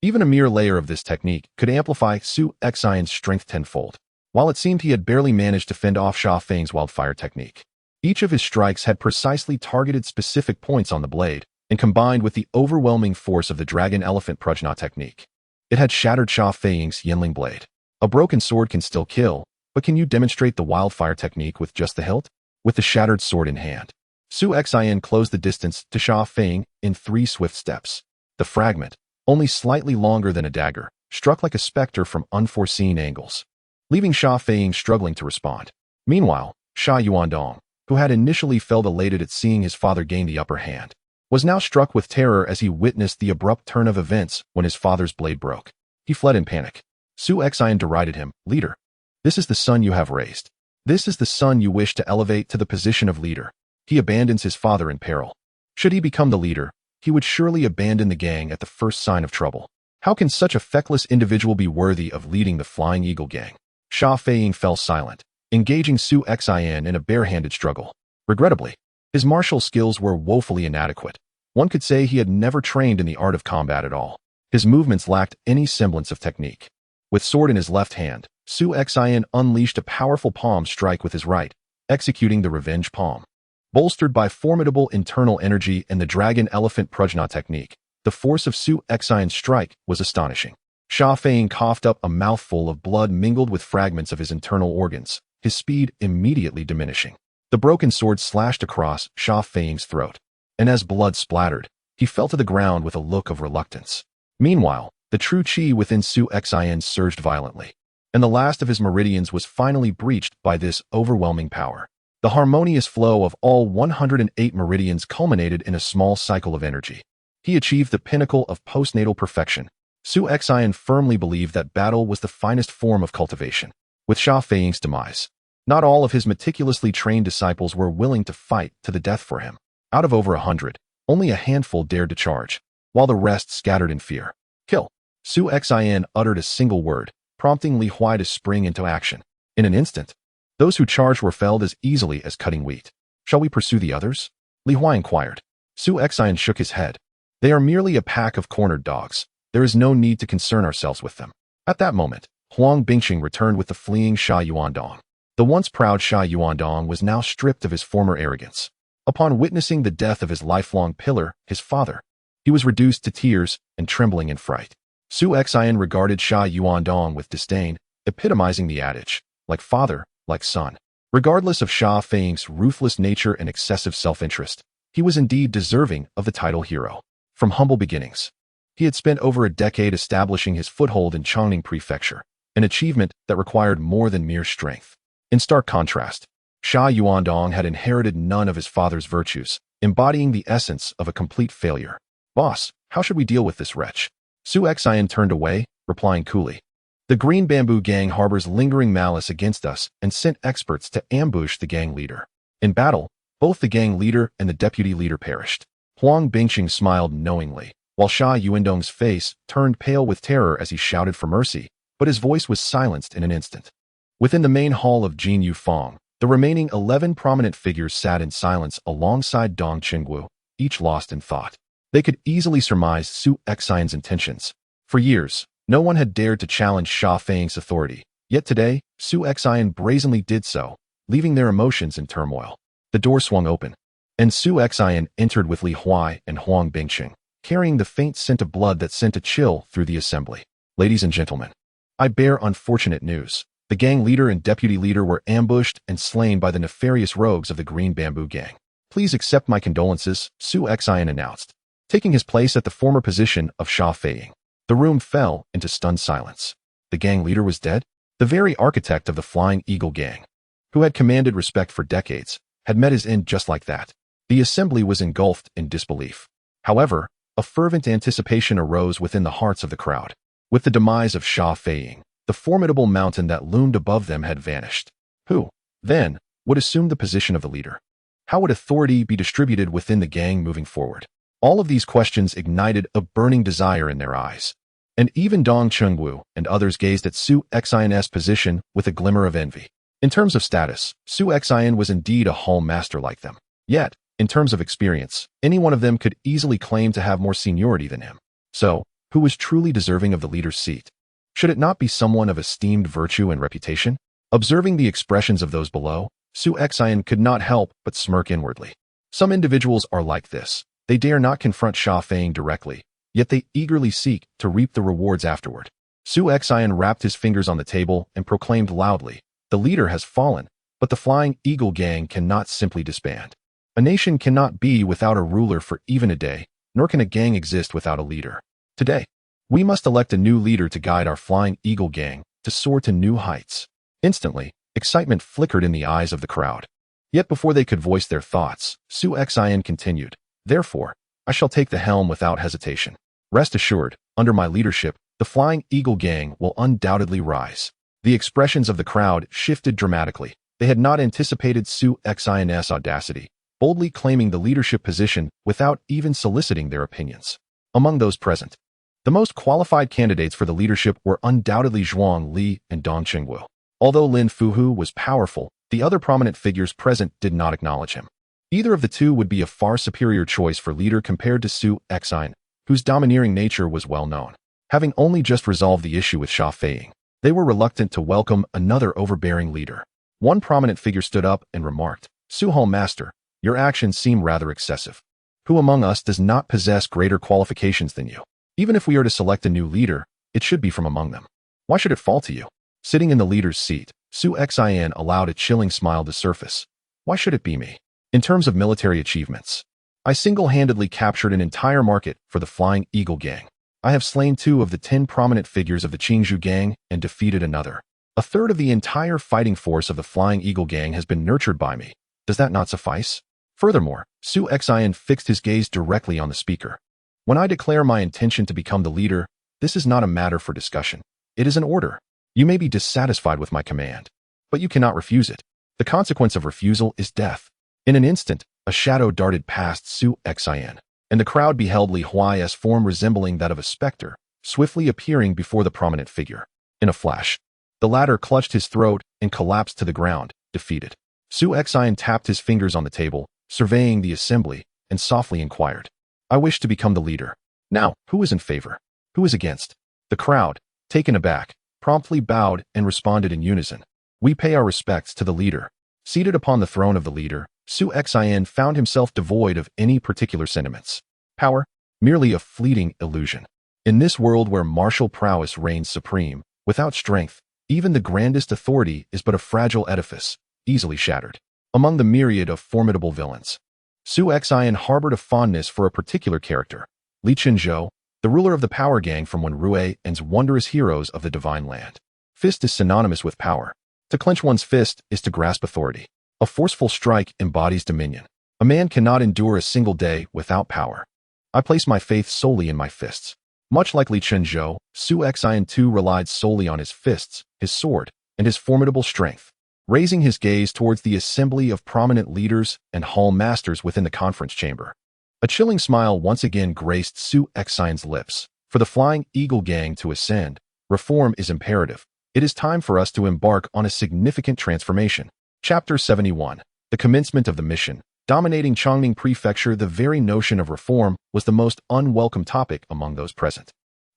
Even a mere layer of this technique could amplify Su Xian's strength tenfold, while it seemed he had barely managed to fend off Sha Feiying's wildfire technique. Each of his strikes had precisely targeted specific points on the blade, and combined with the overwhelming force of the dragon elephant prajna technique, it had shattered Sha Feiying's Yinling blade. A broken sword can still kill, but can you demonstrate the wildfire technique with just the hilt? With the shattered sword in hand, Su Xian closed the distance to Sha Feiying in 3 swift steps. The fragment, only slightly longer than a dagger, struck like a specter from unforeseen angles, leaving Sha Feiying struggling to respond. Meanwhile, Sha Yuandong, who had initially felt elated at seeing his father gain the upper hand, was now struck with terror as he witnessed the abrupt turn of events when his father's blade broke. He fled in panic. Su Xian derided him. Leader, this is the son you have raised. This is the son you wish to elevate to the position of leader. He abandons his father in peril. Should he become the leader, he would surely abandon the gang at the first sign of trouble. How can such a feckless individual be worthy of leading the Flying Eagle gang? Sha Feiying fell silent, engaging Su Xian in a barehanded struggle. Regrettably, his martial skills were woefully inadequate. One could say he had never trained in the art of combat at all. His movements lacked any semblance of technique. With sword in his left hand, Su Xian unleashed a powerful palm strike with his right, executing the revenge palm. Bolstered by formidable internal energy and the dragon elephant prajna technique, the force of Su Xian's strike was astonishing. Sha Feiying coughed up a mouthful of blood mingled with fragments of his internal organs, his speed immediately diminishing. The broken sword slashed across Sha Feiying's throat, and as blood splattered, he fell to the ground with a look of reluctance. Meanwhile, the true qi within Su Xian surged violently, and the last of his meridians was finally breached by this overwhelming power. The harmonious flow of all 108 meridians culminated in a small cycle of energy. He achieved the pinnacle of postnatal perfection. Su Xian firmly believed that battle was the finest form of cultivation. With Sha Feiying's demise, not all of his meticulously trained disciples were willing to fight to the death for him. Out of over 100, only a handful dared to charge, while the rest scattered in fear. Kill. Su Xian uttered a single word, prompting Li Huai to spring into action. In an instant, those who charged were felled as easily as cutting wheat. Shall we pursue the others? Li Huai inquired. Su Xian shook his head. They are merely a pack of cornered dogs. There is no need to concern ourselves with them. At that moment, Huang Bingqing returned with the fleeing Sha Yuandong. The once proud Sha Yuandong was now stripped of his former arrogance. Upon witnessing the death of his lifelong pillar, his father, he was reduced to tears and trembling in fright. Su Xian regarded Sha Yuandong with disdain, epitomizing the adage, like father, like son. Regardless of Sha Feiying's ruthless nature and excessive self-interest, he was indeed deserving of the title hero. From humble beginnings, he had spent over a decade establishing his foothold in Chongning Prefecture, an achievement that required more than mere strength. In stark contrast, Sha Yuandong had inherited none of his father's virtues, embodying the essence of a complete failure. Boss, how should we deal with this wretch? Su Xian turned away, replying coolly. The Green Bamboo Gang harbors lingering malice against us and sent experts to ambush the gang leader. In battle, both the gang leader and the deputy leader perished. Huang Bingqing smiled knowingly, while Sha Yuandong's face turned pale with terror as he shouted for mercy, but his voice was silenced in an instant. Within the main hall of Jin Yufeng, the remaining 11 prominent figures sat in silence alongside Dong Qingwu, each lost in thought. They could easily surmise Su Xian's intentions. For years, no one had dared to challenge Sha Feiying's authority, yet today, Su Xian brazenly did so, leaving their emotions in turmoil. The door swung open, and Su Xian entered with Li Huai and Huang Bingqing, carrying the faint scent of blood that sent a chill through the assembly. Ladies and gentlemen, I bear unfortunate news. The gang leader and deputy leader were ambushed and slain by the nefarious rogues of the Green Bamboo Gang. Please accept my condolences, Su Xian announced, taking his place at the former position of Sha Feiying. The room fell into stunned silence. The gang leader was dead? The very architect of the Flying Eagle Gang, who had commanded respect for decades, had met his end just like that. The assembly was engulfed in disbelief. However, a fervent anticipation arose within the hearts of the crowd. With the demise of Sha Feiying, the formidable mountain that loomed above them had vanished. Who, then, would assume the position of the leader? How would authority be distributed within the gang moving forward? All of these questions ignited a burning desire in their eyes. And even Dong Chengwu and others gazed at Su Xian's position with a glimmer of envy. In terms of status, Su Xian was indeed a hall master like them. Yet, in terms of experience, any one of them could easily claim to have more seniority than him. So, who was truly deserving of the leader's seat? Should it not be someone of esteemed virtue and reputation? Observing the expressions of those below, Su Xian could not help but smirk inwardly. Some individuals are like this. They dare not confront Sha Feiying directly, yet they eagerly seek to reap the rewards afterward. Su Xian rapped his fingers on the table and proclaimed loudly, "The leader has fallen, but the Flying Eagle gang cannot simply disband. A nation cannot be without a ruler for even a day, nor can a gang exist without a leader. Today, we must elect a new leader to guide our Flying Eagle gang to soar to new heights." Instantly, excitement flickered in the eyes of the crowd. Yet before they could voice their thoughts, Su Xian continued, "Therefore, I shall take the helm without hesitation. Rest assured, under my leadership, the Flying Eagle gang will undoubtedly rise." The expressions of the crowd shifted dramatically. They had not anticipated Su Xian's audacity, boldly claiming the leadership position without even soliciting their opinions. Among those present, the most qualified candidates for the leadership were undoubtedly Zhuang Li and Dong Chengwu. Although Lin Fuhu was powerful, the other prominent figures present did not acknowledge him. Either of the two would be a far superior choice for leader compared to Su Xian, whose domineering nature was well known. Having only just resolved the issue with Sha Feiying, they were reluctant to welcome another overbearing leader. One prominent figure stood up and remarked, "Su Hall Master, your actions seem rather excessive. Who among us does not possess greater qualifications than you? Even if we are to select a new leader, it should be from among them. Why should it fall to you?" Sitting in the leader's seat, Su Xian allowed a chilling smile to surface. "Why should it be me? In terms of military achievements, I single-handedly captured an entire market for the Flying Eagle gang. I have slain 2 of the 10 prominent figures of the Jianghu gang and defeated another. A third of the entire fighting force of the Flying Eagle gang has been nurtured by me. Does that not suffice?" Furthermore, Su Xian fixed his gaze directly on the speaker. "When I declare my intention to become the leader, this is not a matter for discussion. It is an order. You may be dissatisfied with my command, but you cannot refuse it. The consequence of refusal is death." In an instant, a shadow darted past Su Xian, and the crowd beheld Li Huai's form resembling that of a specter, swiftly appearing before the prominent figure. In a flash, the latter clutched his throat and collapsed to the ground, defeated. Su Xian tapped his fingers on the table, surveying the assembly, and softly inquired, "I wish to become the leader. Now, who is in favor? Who is against?" The crowd, taken aback, promptly bowed and responded in unison, "We pay our respects to the leader." Seated upon the throne of the leader, Su Xian found himself devoid of any particular sentiments. Power, merely a fleeting illusion. In this world where martial prowess reigns supreme, without strength, even the grandest authority is but a fragile edifice, easily shattered. Among the myriad of formidable villains, Su Xian harbored a fondness for a particular character, Li Qinzhou, the ruler of the power gang from one Rue and's wondrous heroes of the divine land. Fist is synonymous with power. To clench one's fist is to grasp authority. A forceful strike embodies dominion. A man cannot endure a single day without power. I place my faith solely in my fists. Much like Li Qinzhou, Su Xian too relied solely on his fists, his sword, and his formidable strength. Raising his gaze towards the assembly of prominent leaders and hall masters within the conference chamber, a chilling smile once again graced Su Xian's lips. For the Flying Eagle gang to ascend, reform is imperative. It is time for us to embark on a significant transformation. Chapter 71. The commencement of the mission. Dominating Chongning Prefecture, the very notion of reform was the most unwelcome topic among those present.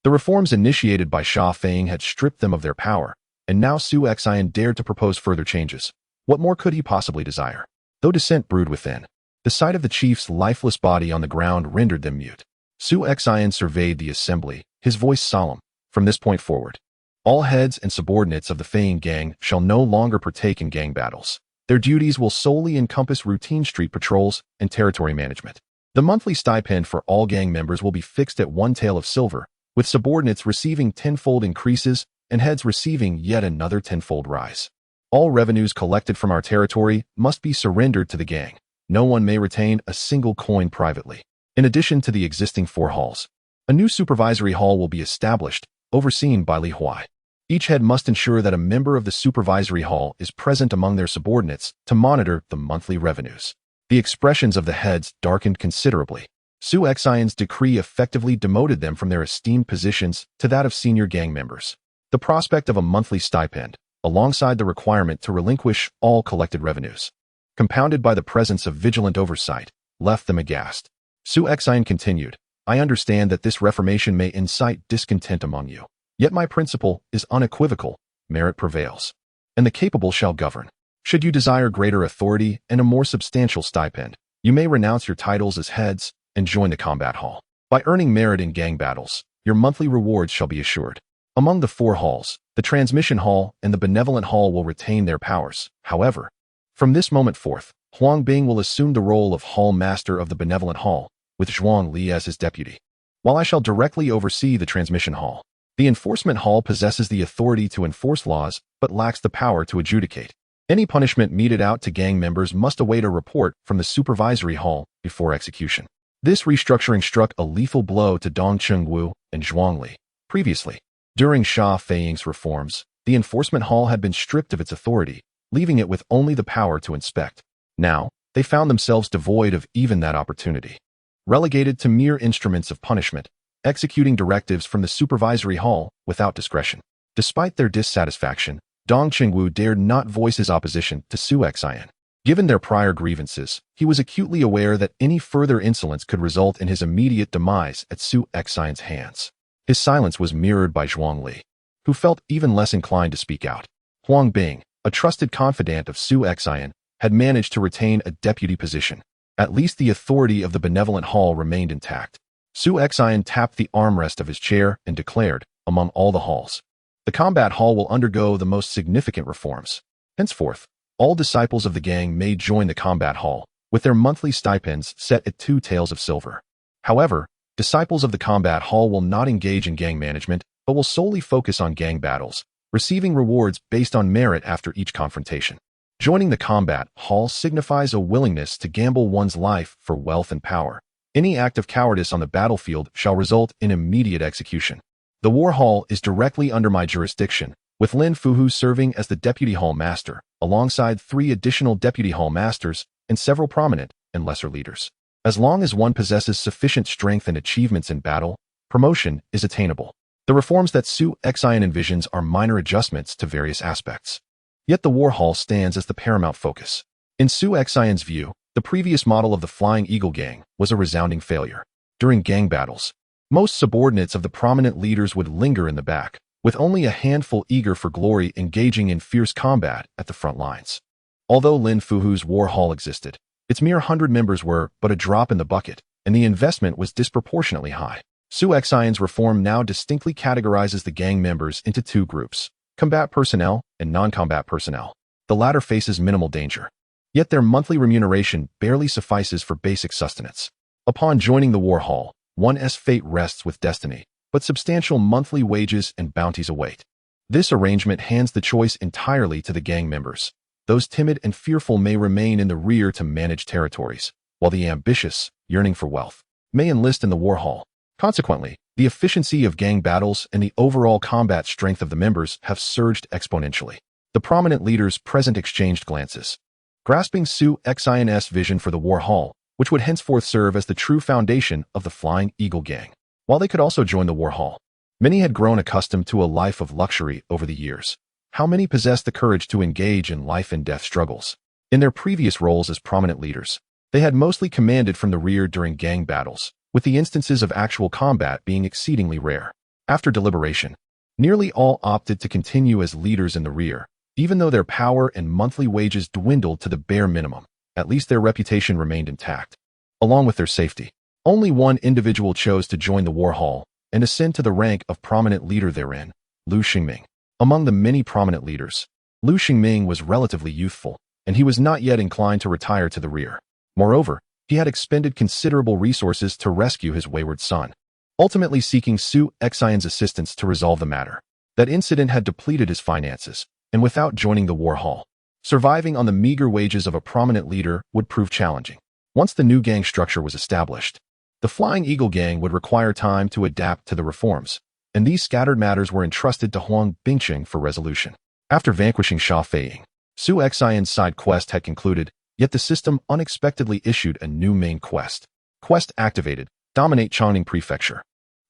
The reforms initiated by Sha Feiying had stripped them of their power, and now Su Xian dared to propose further changes. What more could he possibly desire? Though dissent brewed within, the sight of the chief's lifeless body on the ground rendered them mute. Su Xian surveyed the assembly, his voice solemn. From this point forward, all heads and subordinates of the Feiying gang shall no longer partake in gang battles. Their duties will solely encompass routine street patrols and territory management. The monthly stipend for all gang members will be fixed at 1 tael of silver, with subordinates receiving 10-fold increases and heads receiving yet another 10-fold rise. All revenues collected from our territory must be surrendered to the gang. No one may retain a single coin privately. In addition to the existing 4 halls, a new supervisory hall will be established, overseen by Li Huai. Each head must ensure that a member of the supervisory hall is present among their subordinates to monitor the monthly revenues. The expressions of the heads darkened considerably. Su Xian's decree effectively demoted them from their esteemed positions to that of senior gang members. The prospect of a monthly stipend, alongside the requirement to relinquish all collected revenues, compounded by the presence of vigilant oversight, left them aghast. Su Xian continued, "I understand that this reformation may incite discontent among you. Yet my principle is unequivocal: merit prevails, and the capable shall govern. Should you desire greater authority and a more substantial stipend, you may renounce your titles as heads and join the combat hall. By earning merit in gang battles, your monthly rewards shall be assured." Among the 4 halls, the transmission hall and the benevolent hall will retain their powers. However, from this moment forth, Huang Bing will assume the role of hall master of the benevolent hall, with Zhuang Li as his deputy, while I shall directly oversee the transmission hall. The enforcement hall possesses the authority to enforce laws, but lacks the power to adjudicate. Any punishment meted out to gang members must await a report from the supervisory hall before execution. This restructuring struck a lethal blow to Dong Chengwu and Zhuang Li. Previously, during Xia Feiying's reforms, the enforcement hall had been stripped of its authority, leaving it with only the power to inspect. Now, they found themselves devoid of even that opportunity. Relegated to mere instruments of punishment, executing directives from the supervisory hall without discretion. Despite their dissatisfaction, Dong Chengwu dared not voice his opposition to Su Xian. Given their prior grievances, he was acutely aware that any further insolence could result in his immediate demise at Su Xian's hands. His silence was mirrored by Zhuang Li, who felt even less inclined to speak out. Huang Bing, a trusted confidant of Su Xian, had managed to retain a deputy position. At least the authority of the benevolent hall remained intact. Su Xian tapped the armrest of his chair and declared, among all the halls, the combat hall will undergo the most significant reforms. Henceforth, all disciples of the gang may join the combat hall, with their monthly stipends set at 2 taels of silver. However, disciples of the combat hall will not engage in gang management, but will solely focus on gang battles, receiving rewards based on merit after each confrontation. Joining the combat hall signifies a willingness to gamble one's life for wealth and power. Any act of cowardice on the battlefield shall result in immediate execution. The war hall is directly under my jurisdiction, with Lin Fuhu serving as the deputy hall master, alongside 3 additional deputy hall masters and several prominent and lesser leaders. As long as one possesses sufficient strength and achievements in battle, promotion is attainable. The reforms that Su Xian envisions are minor adjustments to various aspects. Yet the war hall stands as the paramount focus. In Su Xian's view, the previous model of the Flying Eagle Gang was a resounding failure. During gang battles, most subordinates of the prominent leaders would linger in the back, with only a handful eager for glory engaging in fierce combat at the front lines. Although Lin Fuhu's war hall existed, its mere 100 members were but a drop in the bucket, and the investment was disproportionately high. Su Xian's reform now distinctly categorizes the gang members into 2 groups: combat personnel and non-combat personnel. The latter faces minimal danger, yet their monthly remuneration barely suffices for basic sustenance. Upon joining the war hall, one's fate rests with destiny, but substantial monthly wages and bounties await. This arrangement hands the choice entirely to the gang members. Those timid and fearful may remain in the rear to manage territories, while the ambitious, yearning for wealth, may enlist in the war hall. Consequently, the efficiency of gang battles and the overall combat strength of the members have surged exponentially. The prominent leaders present exchanged glances, grasping Su Xian's vision for the war hall, which would henceforth serve as the true foundation of the Flying Eagle Gang. While they could also join the war hall, many had grown accustomed to a life of luxury over the years. How many possessed the courage to engage in life and death struggles? In their previous roles as prominent leaders, they had mostly commanded from the rear during gang battles, with the instances of actual combat being exceedingly rare. After deliberation, nearly all opted to continue as leaders in the rear, even though their power and monthly wages dwindled to the bare minimum. At least their reputation remained intact, along with their safety. Only one individual chose to join the war hall and ascend to the rank of prominent leader therein, Lu Xingming. Among the many prominent leaders, Lu Xingming was relatively youthful, and he was not yet inclined to retire to the rear. Moreover, he had expended considerable resources to rescue his wayward son, ultimately seeking Su Xian's assistance to resolve the matter. That incident had depleted his finances, and without joining the war hall, surviving on the meager wages of a prominent leader would prove challenging. Once the new gang structure was established, The Flying Eagle gang would require time to adapt to the reforms, and these scattered matters were entrusted to Huang Bingqing for resolution. After vanquishing Sha Feiying, Su Xian's side quest had concluded, yet the system unexpectedly issued a new main quest. Quest activated, dominate Chongning Prefecture.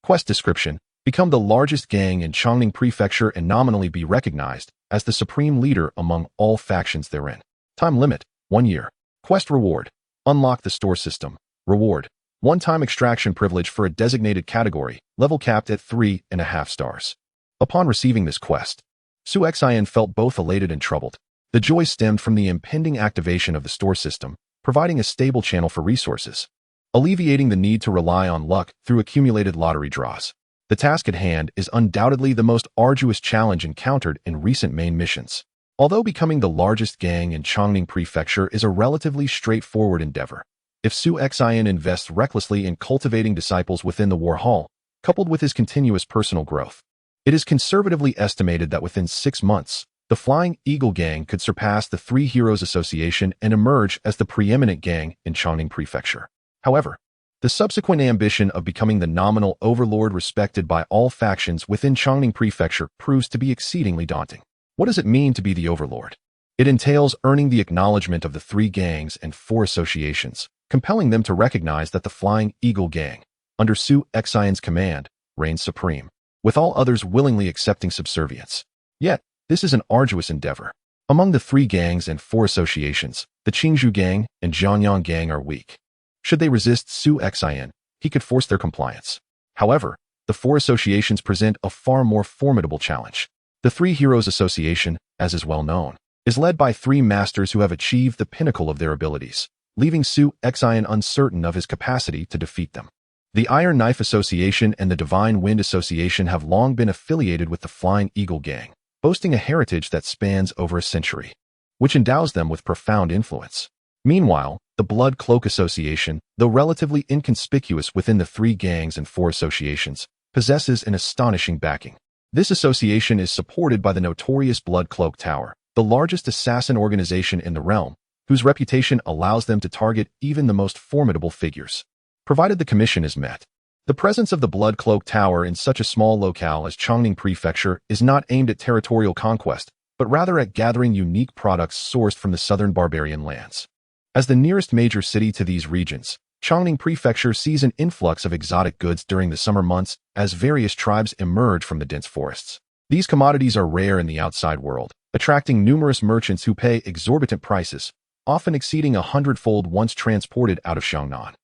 Quest description, become the largest gang in Chongning Prefecture and nominally be recognized as the supreme leader among all factions therein. Time limit, 1 year. Quest reward, unlock the store system. Reward, one-time extraction privilege for a designated category, level capped at 3.5 stars. Upon receiving this quest, Su Xian felt both elated and troubled. The joy stemmed from the impending activation of the store system, providing a stable channel for resources, alleviating the need to rely on luck through accumulated lottery draws. The task at hand is undoubtedly the most arduous challenge encountered in recent main missions. Although becoming the largest gang in Chongning Prefecture is a relatively straightforward endeavor, if Su Xian invests recklessly in cultivating disciples within the War Hall, coupled with his continuous personal growth, it is conservatively estimated that within 6 months, the Flying Eagle gang could surpass the Three Heroes Association and emerge as the preeminent gang in Chongning Prefecture. However, the subsequent ambition of becoming the nominal overlord respected by all factions within Chongning Prefecture proves to be exceedingly daunting. What does it mean to be the overlord? It entails earning the acknowledgement of the 3 gangs and 4 associations, compelling them to recognize that the Flying Eagle gang, under Su Xian's command, reigns supreme, with all others willingly accepting subservience. Yet, this is an arduous endeavor. Among the 3 gangs and 4 associations, the Qingzhou gang and Zhangyang gang are weak. Should they resist Su Xian, he could force their compliance. However, the 4 associations present a far more formidable challenge. The Three Heroes Association, as is well known, is led by 3 masters who have achieved the pinnacle of their abilities, leaving Su Xian uncertain of his capacity to defeat them. The Iron Knife Association and the Divine Wind Association have long been affiliated with the Flying Eagle gang, boasting a heritage that spans over a century, which endows them with profound influence. Meanwhile, the Blood Cloak Association, though relatively inconspicuous within the 3 gangs and 4 associations, possesses an astonishing backing. This association is supported by the notorious Blood Cloak Tower, the largest assassin organization in the realm, whose reputation allows them to target even the most formidable figures, provided the commission is met. The presence of the Blood Cloak Tower in such a small locale as Chongning Prefecture is not aimed at territorial conquest, but rather at gathering unique products sourced from the southern barbarian lands. As the nearest major city to these regions, Chongning Prefecture sees an influx of exotic goods during the summer months as various tribes emerge from the dense forests. These commodities are rare in the outside world, attracting numerous merchants who pay exorbitant prices, often exceeding 100-fold once transported out of Xiangnan.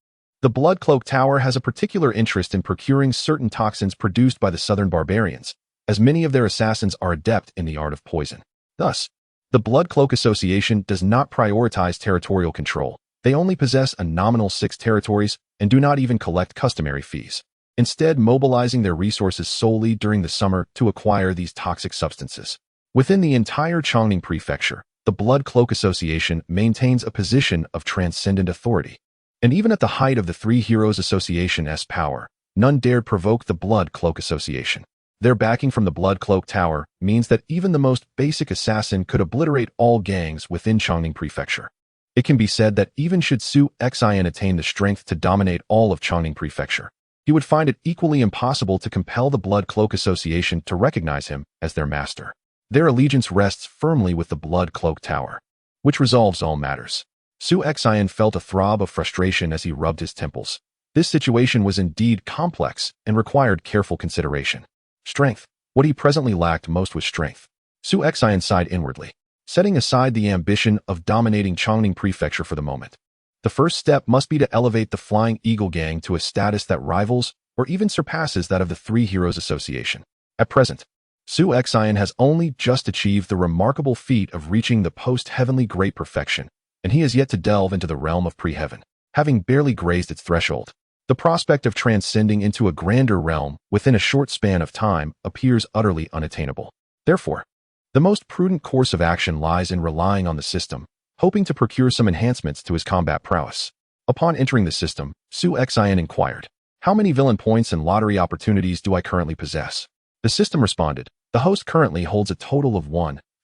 The Blood Cloak Tower has a particular interest in procuring certain toxins produced by the southern barbarians, as many of their assassins are adept in the art of poison. Thus, the Blood Cloak Association does not prioritize territorial control. They only possess a nominal 6 territories and do not even collect customary fees, instead mobilizing their resources solely during the summer to acquire these toxic substances. Within the entire Chongning Prefecture, the Blood Cloak Association maintains a position of transcendent authority. And even at the height of the Three Heroes Association's power, none dared provoke the Blood Cloak Association. Their backing from the Blood Cloak Tower means that even the most basic assassin could obliterate all gangs within Chongning Prefecture. It can be said that even should Su Xian attain the strength to dominate all of Chongning Prefecture, he would find it equally impossible to compel the Blood Cloak Association to recognize him as their master. Their allegiance rests firmly with the Blood Cloak Tower, which resolves all matters. Su Xian felt a throb of frustration as he rubbed his temples. This situation was indeed complex and required careful consideration. Strength. What he presently lacked most was strength. Su Xian sighed inwardly, setting aside the ambition of dominating Chongning Prefecture for the moment. The first step must be to elevate the Flying Eagle gang to a status that rivals or even surpasses that of the Three Heroes Association. At present, Su Xian has only just achieved the remarkable feat of reaching the post-heavenly great perfection, and he has yet to delve into the realm of pre-heaven, having barely grazed its threshold. The prospect of transcending into a grander realm within a short span of time appears utterly unattainable. Therefore, the most prudent course of action lies in relying on the system, hoping to procure some enhancements to his combat prowess. Upon entering the system, Su Xian inquired, "How many villain points and lottery opportunities do I currently possess?" The system responded, "The host currently holds a total of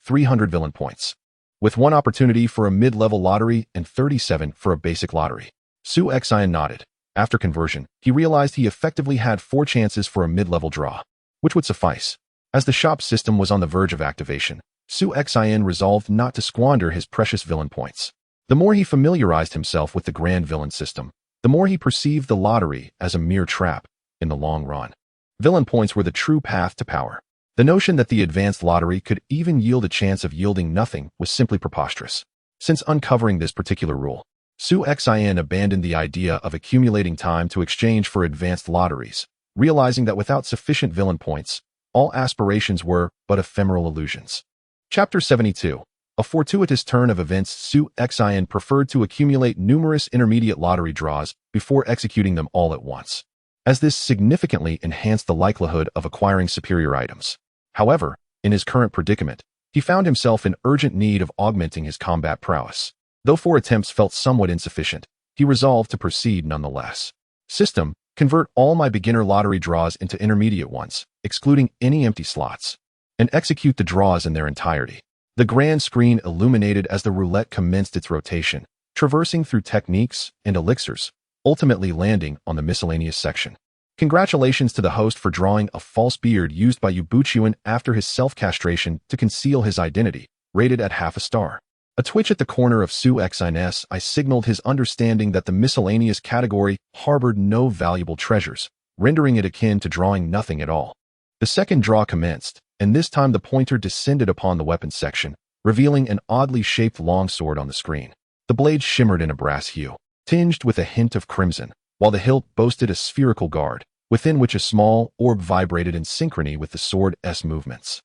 300 villain points, with 1 opportunity for a mid-level lottery and 37 for a basic lottery." Su Xian nodded. After conversion, he realized he effectively had 4 chances for a mid-level draw, which would suffice. As the shop system was on the verge of activation, Su Xian resolved not to squander his precious villain points. The more he familiarized himself with the grand villain system, the more he perceived the lottery as a mere trap in the long run. Villain points were the true path to power. The notion that the advanced lottery could even yield a chance of yielding nothing was simply preposterous. Since uncovering this particular rule, Su Xian abandoned the idea of accumulating time to exchange for advanced lotteries, realizing that without sufficient villain points, all aspirations were but ephemeral illusions. Chapter 72. A fortuitous turn of events. Su Xian preferred to accumulate numerous intermediate lottery draws before executing them all at once, as this significantly enhanced the likelihood of acquiring superior items. However, in his current predicament, he found himself in urgent need of augmenting his combat prowess. Though 4 attempts felt somewhat insufficient, he resolved to proceed nonetheless. System: convert all my beginner lottery draws into intermediate ones, excluding any empty slots, and execute the draws in their entirety. The grand screen illuminated as the roulette commenced its rotation, traversing through techniques and elixirs, ultimately landing on the miscellaneous section. Congratulations to the host for drawing a false beard used by Yu Buchuan after his self-castration to conceal his identity, rated at half a star. A twitch at the corner of Su Xian's eye signaled his understanding that the miscellaneous category harbored no valuable treasures, rendering it akin to drawing nothing at all. The second draw commenced, and this time the pointer descended upon the weapons section, revealing an oddly shaped longsword on the screen. The blade shimmered in a brass hue, tinged with a hint of crimson, while the hilt boasted a spherical guard, within which a small orb vibrated in synchrony with the sword's movements,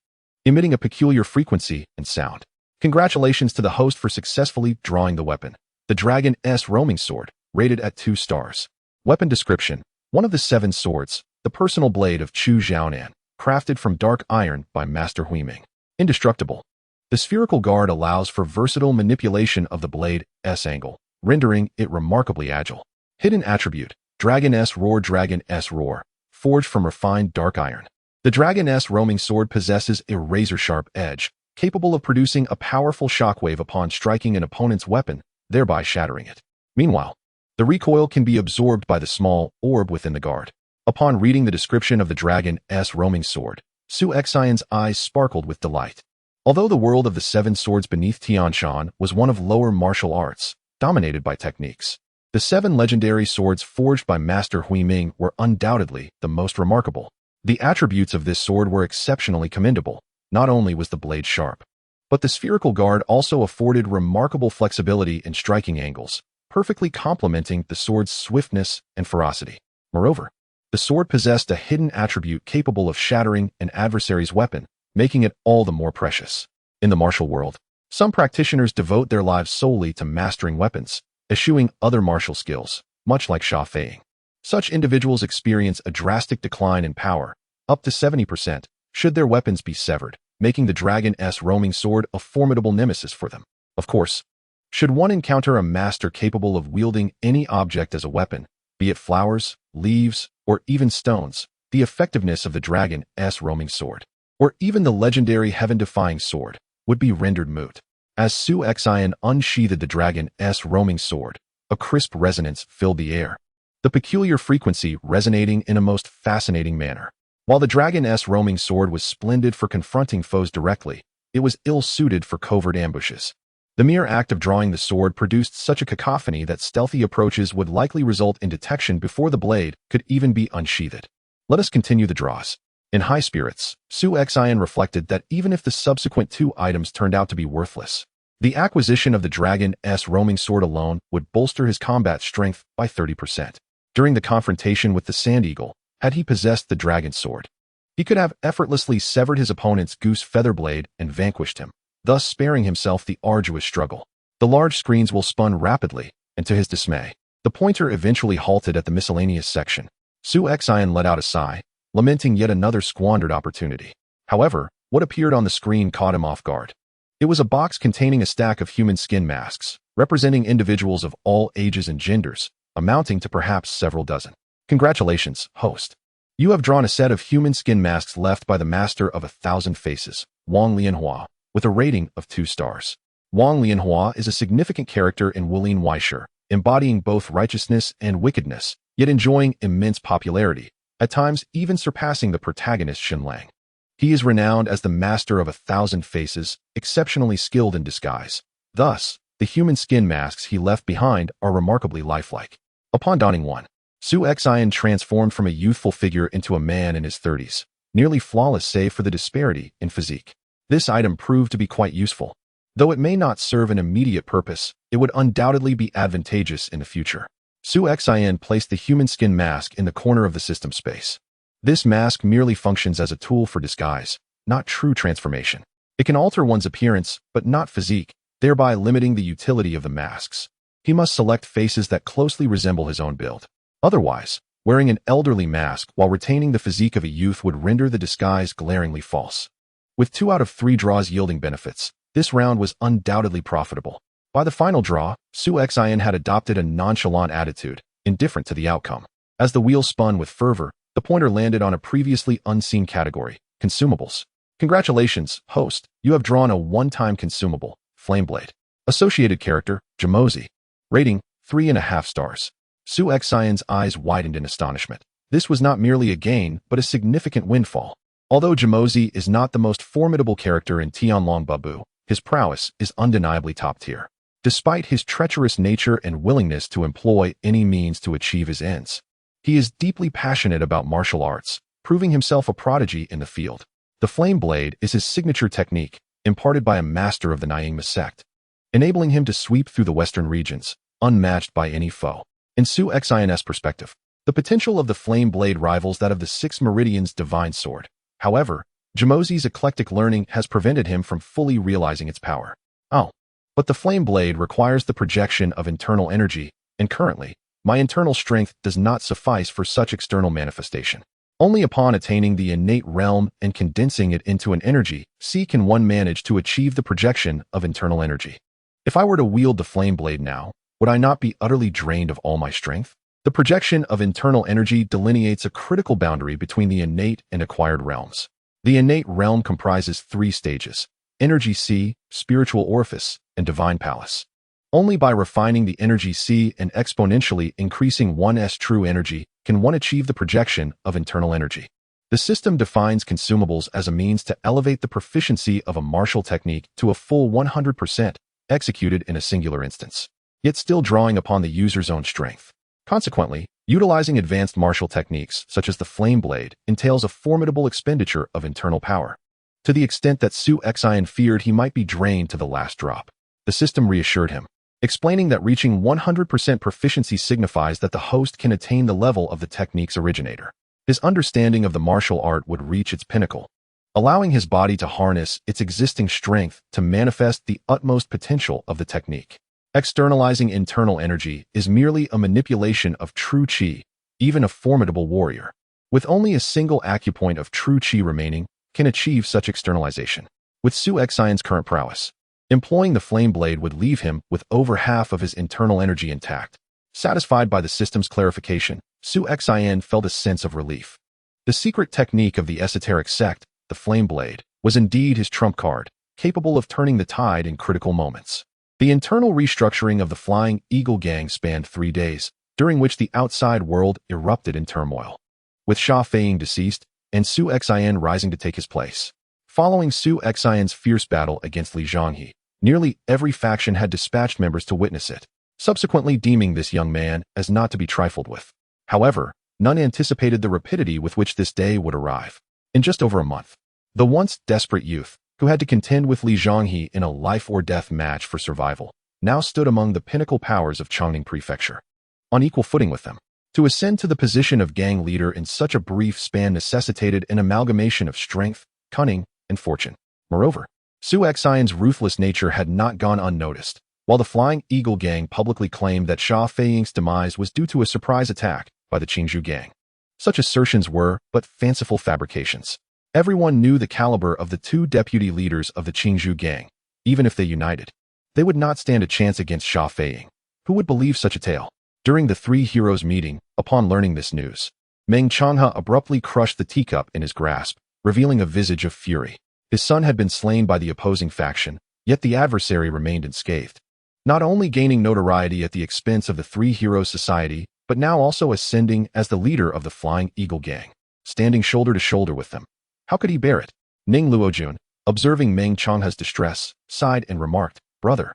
emitting a peculiar frequency and sound. Congratulations to the host for successfully drawing the weapon, the Dragon's roaming sword, rated at 2 stars. Weapon description: one of the 7 swords, the personal blade of Chu Xiaonan, crafted from dark iron by Master Huiming. Indestructible. The spherical guard allows for versatile manipulation of the blade's angle, rendering it remarkably agile. Hidden attribute: Dragon's Roar, forged from refined dark iron. The Dragon's roaming sword possesses a razor-sharp edge, capable of producing a powerful shockwave upon striking an opponent's weapon, thereby shattering it. Meanwhile, the recoil can be absorbed by the small orb within the guard. Upon reading the description of the Dragon's roaming sword, Su Xian's eyes sparkled with delight. Although the world of the 7 swords beneath Tianshan was one of lower martial arts, dominated by techniques, the 7 legendary swords forged by Master Huiming were undoubtedly the most remarkable. The attributes of this sword were exceptionally commendable. Not only was the blade sharp, but the spherical guard also afforded remarkable flexibility in striking angles, perfectly complementing the sword's swiftness and ferocity. Moreover, the sword possessed a hidden attribute capable of shattering an adversary's weapon, making it all the more precious. In the martial world, some practitioners devote their lives solely to mastering weapons, eschewing other martial skills, much like Sha Feiying. Such individuals experience a drastic decline in power, up to 70%, should their weapons be severed, making the Dragon's roaming sword a formidable nemesis for them. Of course, should one encounter a master capable of wielding any object as a weapon, be it flowers, leaves, or even stones, the effectiveness of the Dragon's roaming sword, or even the legendary heaven-defying sword, would be rendered moot. As Su Xian unsheathed the Dragon's roaming sword, a crisp resonance filled the air, the peculiar frequency resonating in a most fascinating manner. While the Dragon's roaming sword was splendid for confronting foes directly, it was ill-suited for covert ambushes. The mere act of drawing the sword produced such a cacophony that stealthy approaches would likely result in detection before the blade could even be unsheathed. Let us continue the draws. In high spirits, Su Xian reflected that even if the subsequent 2 items turned out to be worthless, the acquisition of the Dragon's roaming sword alone would bolster his combat strength by 30%. During the confrontation with the Sand Eagle, had he possessed the dragon sword, he could have effortlessly severed his opponent's goose feather blade and vanquished him, thus sparing himself the arduous struggle. The large screens will spun rapidly, and to his dismay, the pointer eventually halted at the miscellaneous section. Su Xian let out a sigh, lamenting yet another squandered opportunity. However, what appeared on the screen caught him off guard. It was a box containing a stack of human skin masks, representing individuals of all ages and genders, amounting to perhaps several dozen. Congratulations, host. You have drawn a set of human skin masks left by the Master of 1,000 Faces, Wang Lianhua, with a rating of 2 stars. Wang Lianhua is a significant character in Wulin Weisher, embodying both righteousness and wickedness, yet enjoying immense popularity, at times even surpassing the protagonist Shenlang. He is renowned as the master of 1,000 faces, exceptionally skilled in disguise. Thus, the human skin masks he left behind are remarkably lifelike. Upon donning one, Su Xian transformed from a youthful figure into a man in his 30s, nearly flawless save for the disparity in physique. This item proved to be quite useful. Though it may not serve an immediate purpose, it would undoubtedly be advantageous in the future. Su Xian placed the human skin mask in the corner of the system space. This mask merely functions as a tool for disguise, not true transformation. It can alter one's appearance, but not physique, thereby limiting the utility of the masks. He must select faces that closely resemble his own build. Otherwise, wearing an elderly mask while retaining the physique of a youth would render the disguise glaringly false. With 2 out of 3 draws yielding benefits, this round was undoubtedly profitable. By the final draw, Su Xian had adopted a nonchalant attitude, indifferent to the outcome. As the wheel spun with fervor, the pointer landed on a previously unseen category, consumables. Congratulations, host, you have drawn a one-time consumable, Flameblade. Associated character, Jamozi. Rating, 3.5 stars. Su Xian's eyes widened in astonishment. This was not merely a gain, but a significant windfall. Although Jamozi is not the most formidable character in Tianlong Babu, his prowess is undeniably top tier. Despite his treacherous nature and willingness to employ any means to achieve his ends, he is deeply passionate about martial arts, proving himself a prodigy in the field. The Flame Blade is his signature technique, imparted by a master of the Nine Yin sect, enabling him to sweep through the western regions, unmatched by any foe. In Su Xian's perspective, the potential of the Flame Blade rivals that of the Six Meridians' divine sword. However, Jamozi's eclectic learning has prevented him from fully realizing its power. But the Flame Blade requires the projection of internal energy, and currently, my internal strength does not suffice for such external manifestation. Only upon attaining the innate realm and condensing it into an energy, can one manage to achieve the projection of internal energy. If I were to wield the Flame Blade now, would I not be utterly drained of all my strength? The projection of internal energy delineates a critical boundary between the innate and acquired realms. The innate realm comprises 3 stages: Energy C, Spiritual Orifice, and Divine Palace. Only by refining the Energy C and exponentially increasing one's true energy can one achieve the projection of internal energy. The system defines consumables as a means to elevate the proficiency of a martial technique to a full 100%, executed in a singular instance, yet still drawing upon the user's own strength. Consequently, utilizing advanced martial techniques such as the Flame Blade entails a formidable expenditure of internal power. To the extent that Su Xian feared he might be drained to the last drop, the system reassured him, explaining that reaching 100% proficiency signifies that the host can attain the level of the technique's originator. His understanding of the martial art would reach its pinnacle, allowing his body to harness its existing strength to manifest the utmost potential of the technique. Externalizing internal energy is merely a manipulation of true qi. Even a formidable warrior, with only a single acupoint of true qi remaining, can achieve such externalization. With Su Xian's current prowess, employing the Flame Blade would leave him with over half of his internal energy intact. Satisfied by the system's clarification, Su Xian felt a sense of relief. The secret technique of the esoteric sect, the Flame Blade, was indeed his trump card, capable of turning the tide in critical moments. The internal restructuring of the Flying Eagle Gang spanned 3 days, during which the outside world erupted in turmoil. With Sha Feiying deceased, and Su Xian rising to take his place. Following Su Xian's fierce battle against Li Jianghu, nearly every faction had dispatched members to witness it, subsequently deeming this young man as not to be trifled with. However, none anticipated the rapidity with which this day would arrive. In just over a month, the once desperate youth, who had to contend with Li Jianghu in a life-or-death match for survival, now stood among the pinnacle powers of Chongqing Prefecture, on equal footing with them. To ascend to the position of gang leader in such a brief span necessitated an amalgamation of strength, cunning, and fortune. Moreover, Su Xian's ruthless nature had not gone unnoticed. While the Flying Eagle Gang publicly claimed that Sha Feiying's demise was due to a surprise attack by the Jianghu Gang, such assertions were but fanciful fabrications. Everyone knew the caliber of the 2 deputy leaders of the Jianghu Gang. Even if they united, they would not stand a chance against Sha Feiying. Who would believe such a tale? During the 3 heroes' meeting, upon learning this news, Meng Changhe abruptly crushed the teacup in his grasp, revealing a visage of fury. His son had been slain by the opposing faction, yet the adversary remained unscathed. Not only gaining notoriety at the expense of the 3 heroes' society, but now also ascending as the leader of the Flying Eagle gang, standing shoulder to shoulder with them. How could he bear it? Ning Luojun, observing Meng Changha's distress, sighed and remarked, "Brother,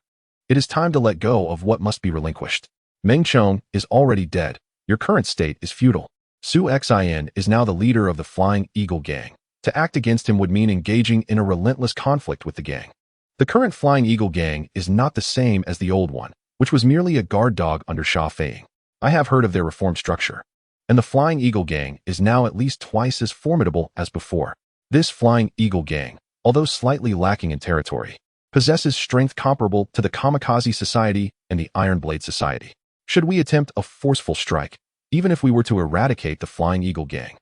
it is time to let go of what must be relinquished. Meng Chong is already dead. Your current state is futile. Su Xin is now the leader of the Flying Eagle gang. To act against him would mean engaging in a relentless conflict with the gang. The current Flying Eagle gang is not the same as the old one, which was merely a guard dog under Sha Feiying. I have heard of their reformed structure. And the Flying Eagle gang is now at least twice as formidable as before. This Flying Eagle gang, although slightly lacking in territory, possesses strength comparable to the Kamikaze Society and the Iron Blade Society. Should we attempt a forceful strike, even if we were to eradicate the Flying Eagle gang,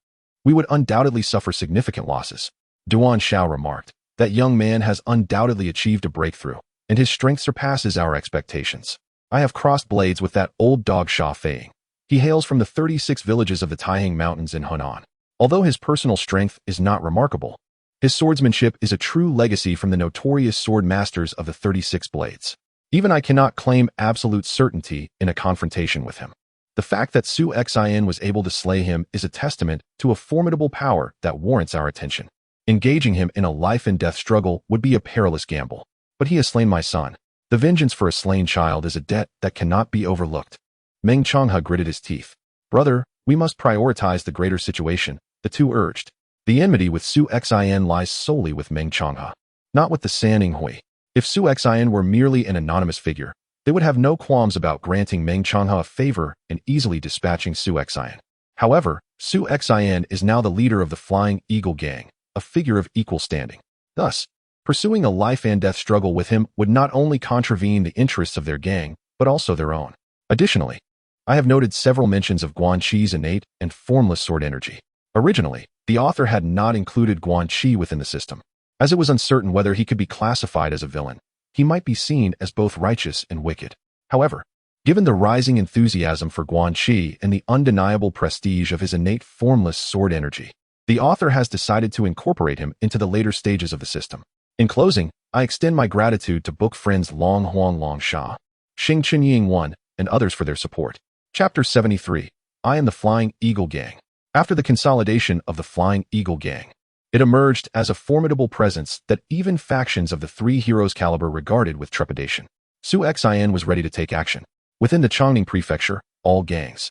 we would undoubtedly suffer significant losses." Duan Xiao remarked. "That young man has undoubtedly achieved a breakthrough, and his strength surpasses our expectations. I have crossed blades with that old dog Sha Feiying. He hails from the 36 villages of the Taihang Mountains in Hunan. Although his personal strength is not remarkable, his swordsmanship is a true legacy from the notorious sword masters of the 36 blades. Even I cannot claim absolute certainty in a confrontation with him. The fact that Su Xin was able to slay him is a testament to a formidable power that warrants our attention. Engaging him in a life-and-death struggle would be a perilous gamble. But he has slain my son. The vengeance for a slain child is a debt that cannot be overlooked." Meng Changha gritted his teeth. "Brother, we must prioritize the greater situation," the two urged. The enmity with Su Xin lies solely with Meng Changha, not with the Sanning Hui. If Su Xin were merely an anonymous figure, they would have no qualms about granting Meng Changha a favor and easily dispatching Su Xin. However, Su Xin is now the leader of the Flying Eagle gang, a figure of equal standing. Thus, pursuing a life-and-death struggle with him would not only contravene the interests of their gang, but also their own. Additionally, I have noted several mentions of Guan Chi's innate and formless sword energy. Originally, the author had not included Guan Chi within the system, as it was uncertain whether he could be classified as a villain. He might be seen as both righteous and wicked. However, given the rising enthusiasm for Guan Chi and the undeniable prestige of his innate formless sword energy, the author has decided to incorporate him into the later stages of the system. In closing, I extend my gratitude to book friends Long Huang Long Sha, Xing Qinying 1, and others for their support. Chapter 73. I am the Flying Eagle Gang. After the consolidation of the Flying Eagle Gang, it emerged as a formidable presence that even factions of the three heroes' caliber regarded with trepidation. Su Xin was ready to take action. Within the Chongning Prefecture, all gangs,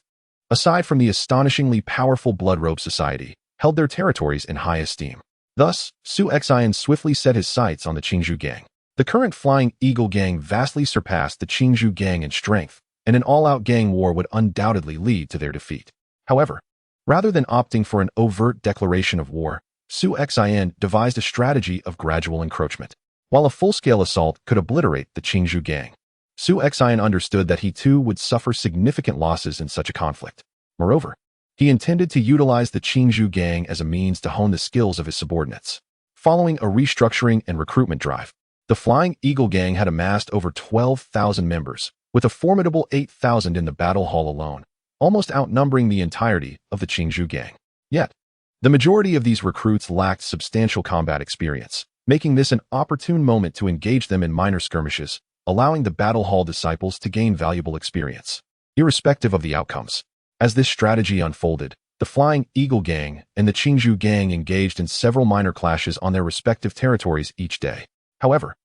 aside from the astonishingly powerful Blood Robe Society, held their territories in high esteem. Thus, Su Xin swiftly set his sights on the Qingzhou gang. The current Flying Eagle gang vastly surpassed the Qingzhou gang in strength, and an all-out gang war would undoubtedly lead to their defeat. However, rather than opting for an overt declaration of war, Su Xin devised a strategy of gradual encroachment. While a full-scale assault could obliterate the Qingzhou gang, Su Xin understood that he too would suffer significant losses in such a conflict. Moreover, he intended to utilize the Qingzhou gang as a means to hone the skills of his subordinates. Following a restructuring and recruitment drive, the Flying Eagle gang had amassed over 12,000 members, with a formidable 8,000 in the battle hall alone, almost outnumbering the entirety of the Qingzhou gang. Yet, the majority of these recruits lacked substantial combat experience, making this an opportune moment to engage them in minor skirmishes, allowing the battle hall disciples to gain valuable experience, irrespective of the outcomes. As this strategy unfolded, the Flying Eagle gang and the Qingzhou gang engaged in several minor clashes on their respective territories each day. However,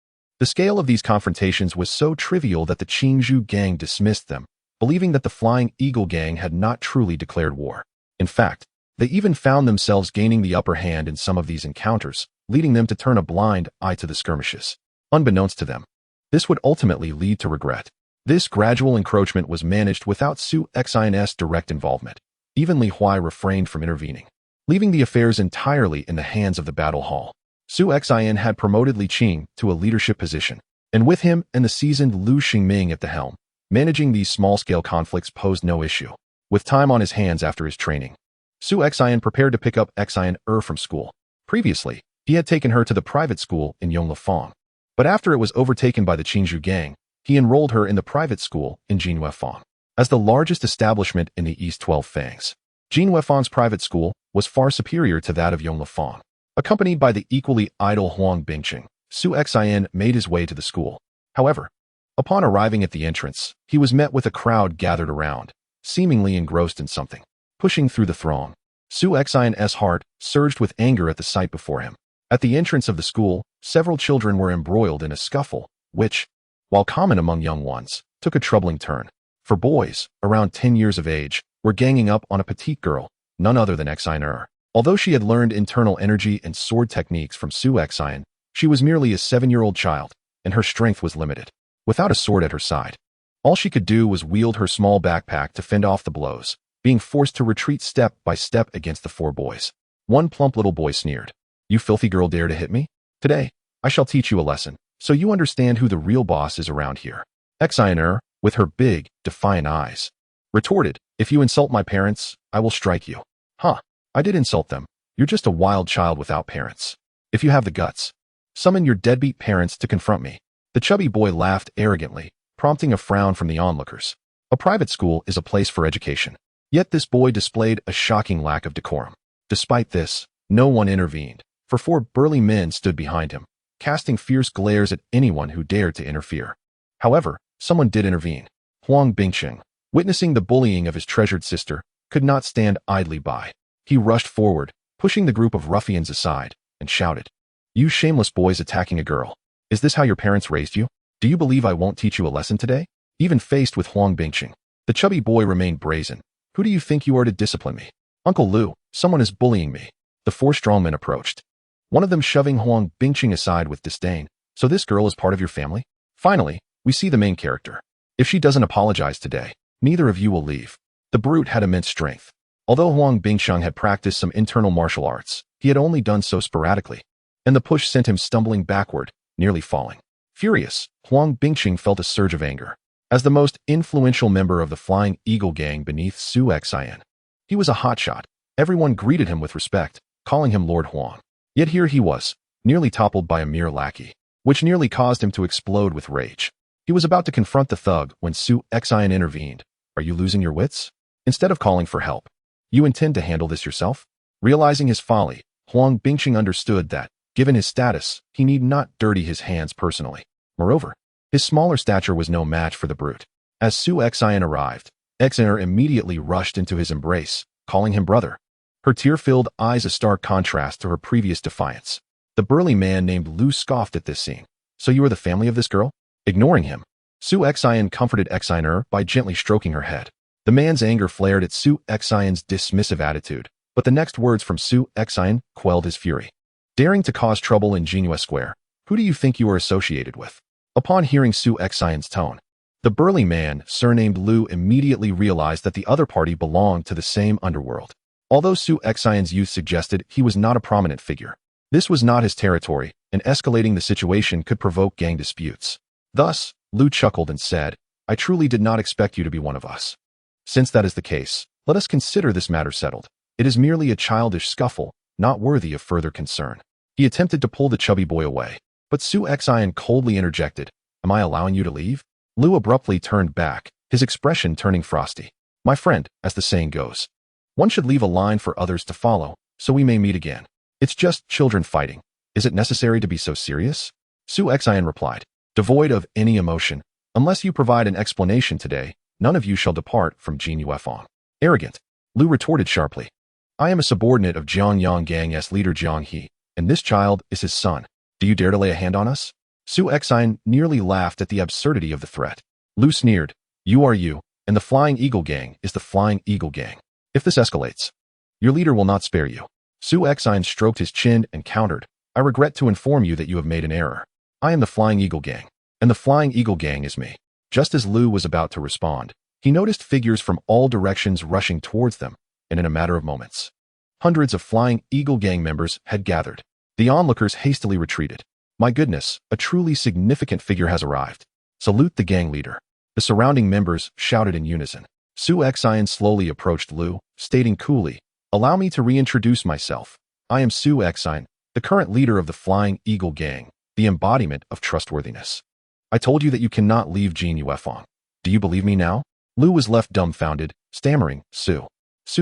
the scale of these confrontations was so trivial that the Qingzhou gang dismissed them, believing that the Flying Eagle gang had not truly declared war. In fact, they even found themselves gaining the upper hand in some of these encounters, leading them to turn a blind eye to the skirmishes. Unbeknownst to them, this would ultimately lead to regret. This gradual encroachment was managed without Su Xin's direct involvement. Even Li Huai refrained from intervening, leaving the affairs entirely in the hands of the battle hall. Su Xin had promoted Li Qing to a leadership position, and with him and the seasoned Lu Xingming at the helm, managing these small-scale conflicts posed no issue. With time on his hands after his training, Su Xin prepared to pick up Xin from school. Previously, he had taken her to the private school in Yonglifang, but after it was overtaken by the Qingzhou gang, he enrolled her in the private school in Jianhuifang. As the largest establishment in the East 12 Fangs, Jianhuifang's private school was far superior to that of Yonglifang. Accompanied by the equally idle Huang Bingqing, Su Xin made his way to the school. However, upon arriving at the entrance, he was met with a crowd gathered around, seemingly engrossed in something. Pushing through the throng, Su Xian's heart surged with anger at the sight before him. At the entrance of the school, several children were embroiled in a scuffle, which, while common among young ones, took a troubling turn. For boys, around 10 years of age, were ganging up on a petite girl, none other than Xian. Although she had learned internal energy and sword techniques from Su Xian, she was merely a 7-year-old child, and her strength was limited. Without a sword at her side, all she could do was wield her small backpack to fend off the blows, being forced to retreat step by step against the 4 boys. One plump little boy sneered, "You filthy girl dare to hit me? Today, I shall teach you a lesson, so you understand who the real boss is around here." Xian, with her big, defiant eyes, retorted, "If you insult my parents, I will strike you." "Huh, I did insult them. You're just a wild child without parents. If you have the guts, summon your deadbeat parents to confront me." The chubby boy laughed arrogantly, prompting a frown from the onlookers. A private school is a place for education. Yet this boy displayed a shocking lack of decorum. Despite this, no one intervened, for 4 burly men stood behind him, casting fierce glares at anyone who dared to interfere. However, someone did intervene. Huang Bingqing, witnessing the bullying of his treasured sister, could not stand idly by. He rushed forward, pushing the group of ruffians aside, and shouted, "You shameless boys attacking a girl. Is this how your parents raised you? Do you believe I won't teach you a lesson today?" Even faced with Huang Bingqing, the chubby boy remained brazen. "Who do you think you are to discipline me?" "Uncle Lu, someone is bullying me." The 4 strongmen approached, one of them shoving Huang Bingqing aside with disdain. "So this girl is part of your family?" Finally, we see the main character. If she doesn't apologize today, neither of you will leave. The brute had immense strength. Although Huang Bingqiang had practiced some internal martial arts, he had only done so sporadically, and the push sent him stumbling backward, nearly falling. Furious, Huang Bingqing felt a surge of anger. As the most influential member of the Flying Eagle gang beneath Su Xian, he was a hotshot. Everyone greeted him with respect, calling him Lord Huang. Yet here he was, nearly toppled by a mere lackey, which nearly caused him to explode with rage. He was about to confront the thug when Su Xian intervened. "Are you losing your wits? Instead of calling for help, you intend to handle this yourself?" Realizing his folly, Huang Bingqing understood that, given his status, he need not dirty his hands personally. Moreover, his smaller stature was no match for the brute. As Su Xian arrived, Xian immediately rushed into his embrace, calling him brother. Her tear-filled eyes a stark contrast to her previous defiance. The burly man named Lu scoffed at this scene. "So you are the family of this girl?" Ignoring him, Su Xian comforted Xian by gently stroking her head. The man's anger flared at Su Xian's dismissive attitude, but the next words from Su Xian quelled his fury. "Daring to cause trouble in Jianghu Square, who do you think you are associated with?" Upon hearing Su Xian's tone, the burly man, surnamed Lu, immediately realized that the other party belonged to the same underworld. Although Su Xian's youth suggested he was not a prominent figure, this was not his territory, and escalating the situation could provoke gang disputes. Thus, Lu chuckled and said, "I truly did not expect you to be one of us. Since that is the case, let us consider this matter settled. It is merely a childish scuffle, not worthy of further concern." He attempted to pull the chubby boy away, but Su Xian coldly interjected, "Am I allowing you to leave?" Lu abruptly turned back, his expression turning frosty. "My friend, as the saying goes, one should leave a line for others to follow, so we may meet again. It's just children fighting. Is it necessary to be so serious?" Su Xian replied, devoid of any emotion, "Unless you provide an explanation today, none of you shall depart from Jianghu. Arrogant, Lu retorted sharply. "I am a subordinate of Jiangyang Gang's leader Jianghu, and this child is his son. Do you dare to lay a hand on us?" Su Xian nearly laughed at the absurdity of the threat. Lu sneered, "You are you, and the Flying Eagle Gang is the Flying Eagle Gang. If this escalates, your leader will not spare you." Su Xian stroked his chin and countered, "I regret to inform you that you have made an error. I am the Flying Eagle Gang, and the Flying Eagle Gang is me." Just as Lu was about to respond, he noticed figures from all directions rushing towards them, and in a matter of moments, hundreds of Flying Eagle Gang members had gathered. The onlookers hastily retreated. "My goodness, a truly significant figure has arrived. Salute the gang leader." The surrounding members shouted in unison. Su Xian slowly approached Lu, stating coolly, "Allow me to reintroduce myself. I am Su Xian, the current leader of the Flying Eagle Gang, the embodiment of trustworthiness. I told you that you cannot leave Jianghu. Do you believe me now?" Lu was left dumbfounded, stammering, Su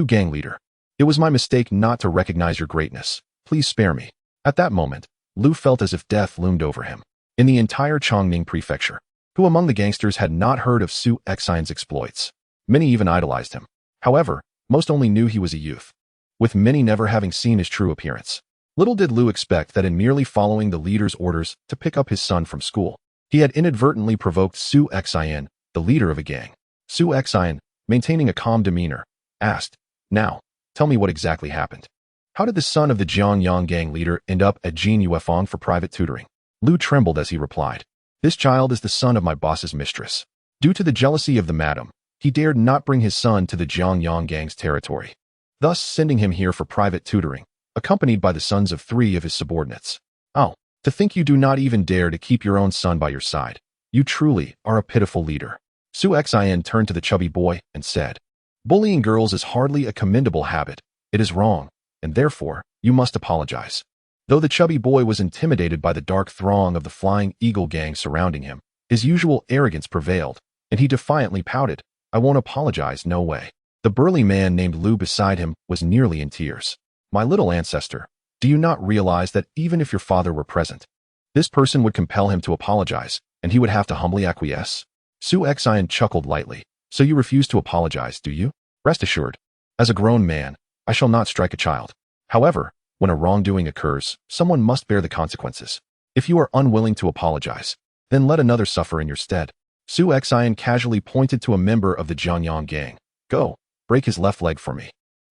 gang leader. It was my mistake not to recognize your greatness. Please spare me." At that moment, Lu felt as if death loomed over him. In the entire Chongning prefecture, who among the gangsters had not heard of Su Xian's exploits? Many even idolized him. However, most only knew he was a youth, with many never having seen his true appearance. Little did Lu expect that in merely following the leader's orders to pick up his son from school, he had inadvertently provoked Su Xian, the leader of a gang. Su Xian, maintaining a calm demeanor, asked, "Now, tell me what exactly happened. How did the son of the Jianghu gang leader end up at Jianghu for private tutoring?" Lu trembled as he replied, "This child is the son of my boss's mistress. Due to the jealousy of the madam, he dared not bring his son to the Jianghu gang's territory, thus sending him here for private tutoring, accompanied by the sons of 3 of his subordinates. Oh, to think you do not even dare to keep your own son by your side. You truly are a pitiful leader." Su Xian turned to the chubby boy and said, "Bullying girls is hardly a commendable habit. It is wrong, and therefore, you must apologize." Though the chubby boy was intimidated by the dark throng of the Flying Eagle gang surrounding him, his usual arrogance prevailed, and he defiantly pouted, "I won't apologize, no way." The burly man named Lu beside him was nearly in tears. "My little ancestor, do you not realize that even if your father were present, this person would compel him to apologize, and he would have to humbly acquiesce?" Su Xian chuckled lightly. "So you refuse to apologize, do you? Rest assured, as a grown man, I shall not strike a child. However, when a wrongdoing occurs, someone must bear the consequences. If you are unwilling to apologize, then let another suffer in your stead." Su Xian casually pointed to a member of the Jianghu gang. "Go, break his left leg for me.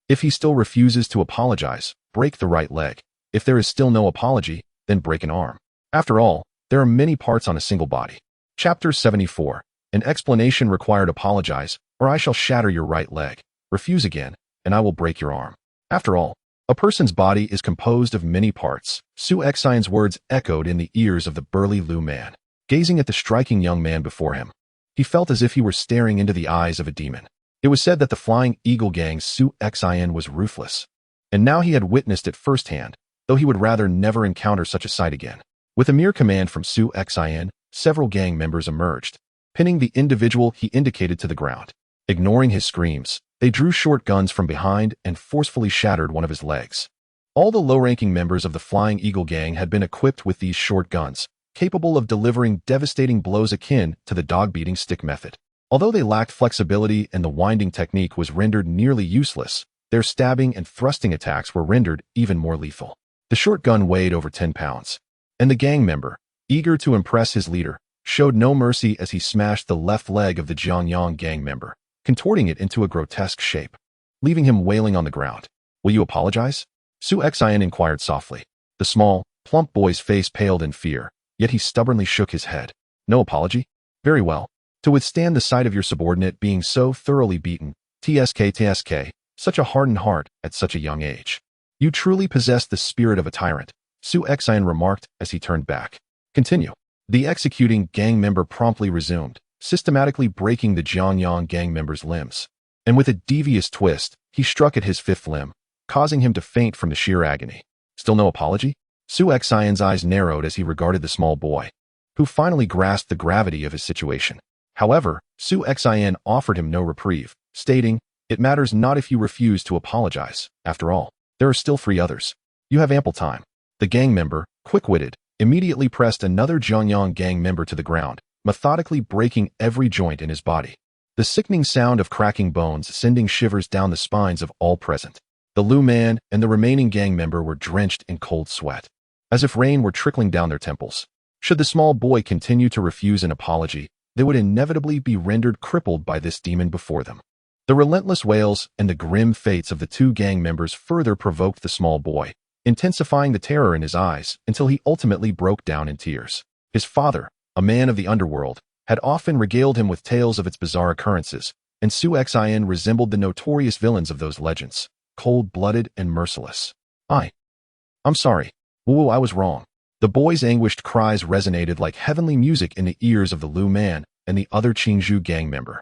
If he still refuses to apologize, break the right leg. If there is still no apology, then break an arm. After all, there are many parts on a single body." Chapter 74. An explanation required. "Apologize, or I shall shatter your right leg. Refuse again, and I will break your arm." After all, a person's body is composed of many parts. Su Xian's words echoed in the ears of the burly Lu man. Gazing at the striking young man before him, he felt as if he were staring into the eyes of a demon. It was said that the Flying Eagle gang's Su Xian was ruthless, and now he had witnessed it firsthand, though he would rather never encounter such a sight again. With a mere command from Su Xian, several gang members emerged, pinning the individual he indicated to the ground. Ignoring his screams, they drew short guns from behind and forcefully shattered one of his legs. All the low-ranking members of the Flying Eagle gang had been equipped with these short guns, capable of delivering devastating blows akin to the dog-beating stick method. Although they lacked flexibility and the winding technique was rendered nearly useless, their stabbing and thrusting attacks were rendered even more lethal. The short gun weighed over 10 pounds, and the gang member, eager to impress his leader, showed no mercy as he smashed the left leg of the Jianghu gang member, contorting it into a grotesque shape, leaving him wailing on the ground. "Will you apologize?" Su Xian inquired softly. The small, plump boy's face paled in fear, yet he stubbornly shook his head. "No apology? Very well. To withstand the sight of your subordinate being so thoroughly beaten, tsk, such a hardened heart at such a young age. You truly possess the spirit of a tyrant," Su Xian remarked as he turned back. "Continue." The executing gang member promptly resumed, systematically breaking the Jianghu gang member's limbs. And with a devious twist, he struck at his 5th limb, causing him to faint from the sheer agony. "Still no apology?" Su Xian's eyes narrowed as he regarded the small boy, who finally grasped the gravity of his situation. However, Su Xian offered him no reprieve, stating, "It matters not if you refuse to apologize. After all, there are still 3 others. You have ample time." The gang member, quick-witted, immediately pressed another Jianghu gang member to the ground, methodically breaking every joint in his body. The sickening sound of cracking bones sending shivers down the spines of all present. The Lu man and the remaining gang member were drenched in cold sweat, as if rain were trickling down their temples. Should the small boy continue to refuse an apology, they would inevitably be rendered crippled by this demon before them. The relentless wails and the grim fates of the 2 gang members further provoked the small boy, intensifying the terror in his eyes until he ultimately broke down in tears. His father, a man of the underworld, had often regaled him with tales of its bizarre occurrences, and Su Xian resembled the notorious villains of those legends, cold-blooded and merciless. I'm sorry. Woo, I was wrong." The boy's anguished cries resonated like heavenly music in the ears of the Lu man and the other Qingzhou gang member,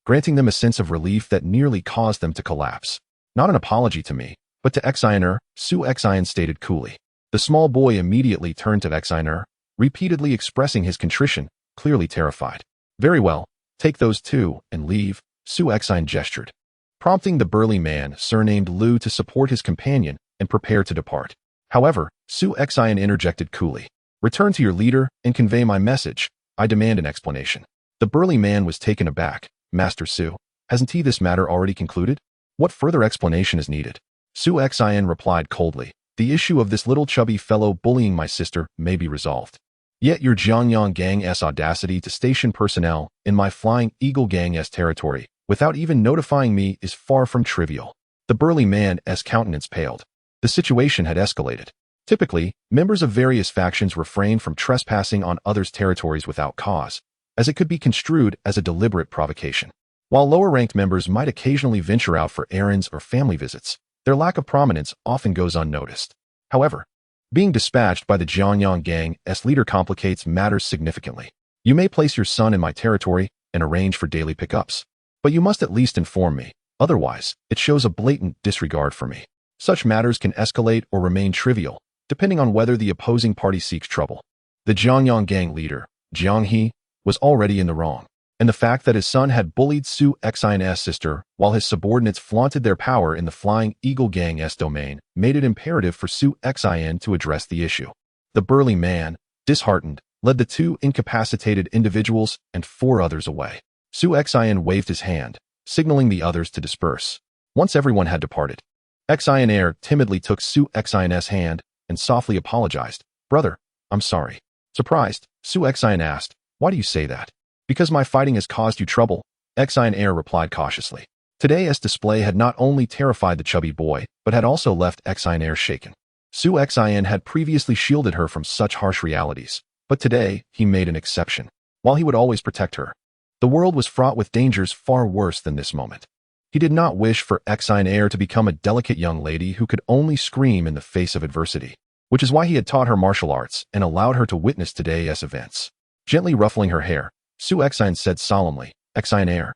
granting them a sense of relief that nearly caused them to collapse. "Not an apology to me, but to Xianer," Su Xian stated coolly. The small boy immediately turned to Xianer, repeatedly expressing his contrition, clearly terrified. "Very well, take those 2 and leave," Su Xian gestured, prompting the burly man surnamed Lu to support his companion and prepare to depart. However, Su Xian interjected coolly. "Return to your leader and convey my message. I demand an explanation." The burly man was taken aback. "Master Su, Hasn't he this matter already concluded? What further explanation is needed? Su Xin replied coldly. The issue of this little chubby fellow bullying my sister may be resolved. Yet your Jianghu Gang's audacity to station personnel in my Flying Eagle Gang's territory without even notifying me is far from trivial. The burly man's countenance paled. The situation had escalated. Typically, members of various factions refrain from trespassing on others' territories without cause, as it could be construed as a deliberate provocation. While lower-ranked members might occasionally venture out for errands or family visits, their lack of prominence often goes unnoticed. However, being dispatched by the Jianghu Gang's leader complicates matters significantly. You may place your son in my territory and arrange for daily pickups, but you must at least inform me. Otherwise, it shows a blatant disregard for me. Such matters can escalate or remain trivial, depending on whether the opposing party seeks trouble. The Jianghu Gang leader, Jianghu, was already in the wrong, and the fact that his son had bullied Su Xin's sister while his subordinates flaunted their power in the Flying Eagle Gang's domain made it imperative for Su Xin to address the issue. The burly man, disheartened, led the two incapacitated individuals and 4 others away. Su Xin waved his hand, signaling the others to disperse. Once everyone had departed, Xin timidly took Su Xin's hand and softly apologized. Brother, I'm sorry. Surprised, Su Xin asked, why do you say that? Because my fighting has caused you trouble, Xin replied cautiously. Today's display had not only terrified the chubby boy, but had also left Xin shaken. Su Xin had previously shielded her from such harsh realities, but today he made an exception. While he would always protect her, the world was fraught with dangers far worse than this moment. He did not wish for Xin to become a delicate young lady who could only scream in the face of adversity, which is why he had taught her martial arts and allowed her to witness today's events. Gently ruffling her hair, Su Xin said solemnly, Xin,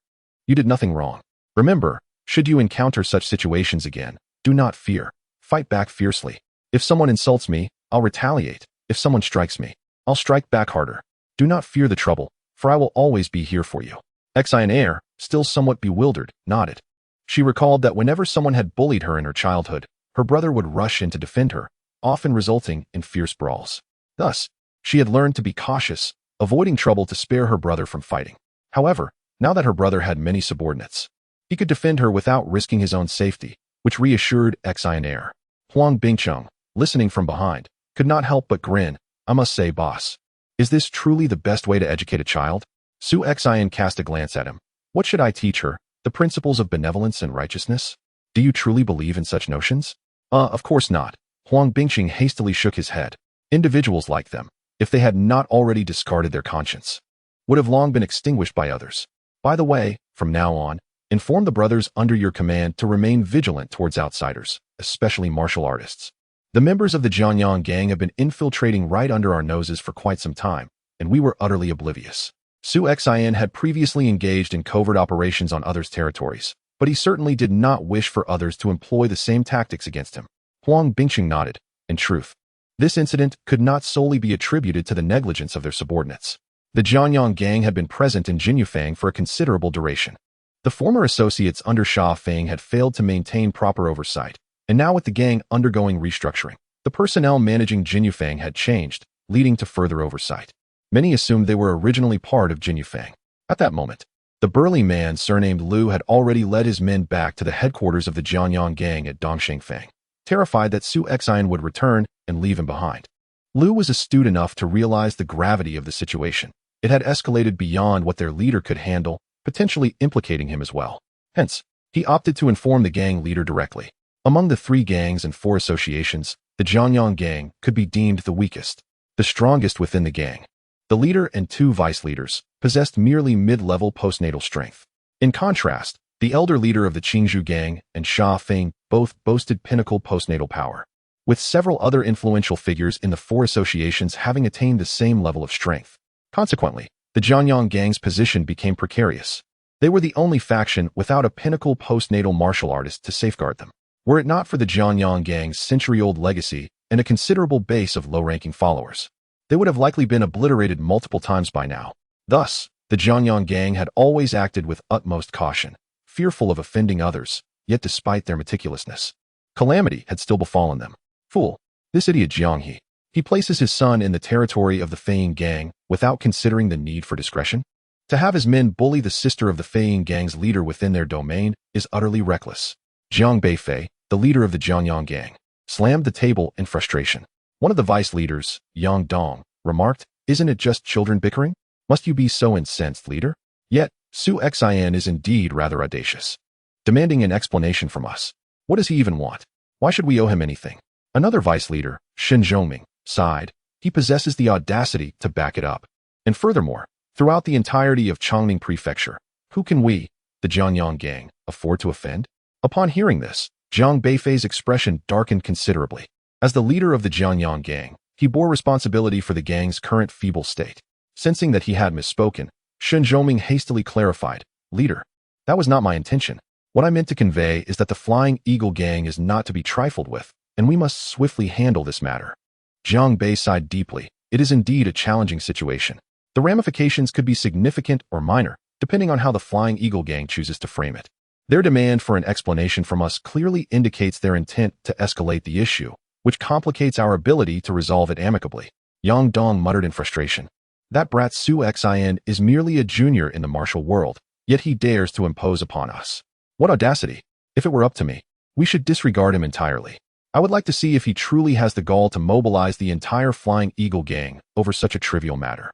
you did nothing wrong. Remember, should you encounter such situations again, do not fear. Fight back fiercely. If someone insults me, I'll retaliate. If someone strikes me, I'll strike back harder. Do not fear the trouble, for I will always be here for you. Xin, still somewhat bewildered, nodded. She recalled that whenever someone had bullied her in her childhood, her brother would rush in to defend her, often resulting in fierce brawls. Thus, she had learned to be cautious, avoiding trouble to spare her brother from fighting. However, now that her brother had many subordinates, he could defend her without risking his own safety, which reassured Xin. Huang Bingcheng, listening from behind, could not help but grin. I must say, boss, is this truly the best way to educate a child? Su Xin cast a glance at him. What should I teach her? The principles of benevolence and righteousness? Do you truly believe in such notions? Of course not. Huang Bingcheng hastily shook his head. Individuals like them, if they had not already discarded their conscience, would have long been extinguished by others. By the way, from now on, inform the brothers under your command to remain vigilant towards outsiders, especially martial artists. The members of the Jianghu Gang have been infiltrating right under our noses for quite some time, and we were utterly oblivious. Su Xin had previously engaged in covert operations on others' territories, but he certainly did not wish for others to employ the same tactics against him. Huang Bingcheng nodded. In truth, this incident could not solely be attributed to the negligence of their subordinates. The Jianghu Gang had been present in Jinyufang for a considerable duration. The former associates under Sha Feng had failed to maintain proper oversight, and now with the gang undergoing restructuring, the personnel managing Jinyufang had changed, leading to further oversight. Many assumed they were originally part of Jinyufang. At that moment, the burly man surnamed Lu had already led his men back to the headquarters of the Jianghu Gang at Dongshengfang, terrified that Su Xin would return and leave him behind. Lu was astute enough to realize the gravity of the situation. It had escalated beyond what their leader could handle, potentially implicating him as well. Hence, he opted to inform the gang leader directly. Among the 3 gangs and 4 associations, the Jianghu Gang could be deemed the weakest, the strongest within the gang. The leader and 2 vice leaders possessed merely mid-level postnatal strength. In contrast, the elder leader of the Qingzhou Gang and Sha Feng both boasted pinnacle postnatal power, with several other influential figures in the 4 associations having attained the same level of strength. Consequently, the Jianghu Gang's position became precarious. They were the only faction without a pinnacle postnatal martial artist to safeguard them. Were it not for the Jianghu Gang's century-old legacy and a considerable base of low-ranking followers, they would have likely been obliterated multiple times by now. Thus, the Jianghu Gang had always acted with utmost caution, fearful of offending others, yet despite their meticulousness, calamity had still befallen them. Fool, this idiot Jianghu. He places his son in the territory of the Feiyin Gang without considering the need for discretion? To have his men bully the sister of the Feiying gang's leader within their domain is utterly reckless. Jiang Beifei, the leader of the Jiangyang gang, slammed the table in frustration. One of the vice leaders, Yang Dong, remarked, "Isn't it just children bickering? Must you be so incensed, leader?" Yet, Su Xian is indeed rather audacious, demanding an explanation from us. What does he even want? Why should we owe him anything? Another vice leader, Shen Zhongming, sighed. He possesses the audacity to back it up. And furthermore, throughout the entirety of Chongning Prefecture, who can we, the Jiangyang gang, afford to offend? Upon hearing this, Jiang Beifei's expression darkened considerably. As the leader of the Jiangyang gang, he bore responsibility for the gang's current feeble state. Sensing that he had misspoken, Shen Zhongming hastily clarified, "Leader, that was not my intention. What I meant to convey is that the Flying Eagle gang is not to be trifled with, and we must swiftly handle this matter." Jiang Bei sighed deeply. It is indeed a challenging situation. The ramifications could be significant or minor, depending on how the Flying Eagle gang chooses to frame it. Their demand for an explanation from us clearly indicates their intent to escalate the issue, which complicates our ability to resolve it amicably. Yang Dong muttered in frustration. That brat Su Xian is merely a junior in the martial world, yet he dares to impose upon us. What audacity! If it were up to me, we should disregard him entirely. I would like to see if he truly has the gall to mobilize the entire Flying Eagle gang over such a trivial matter.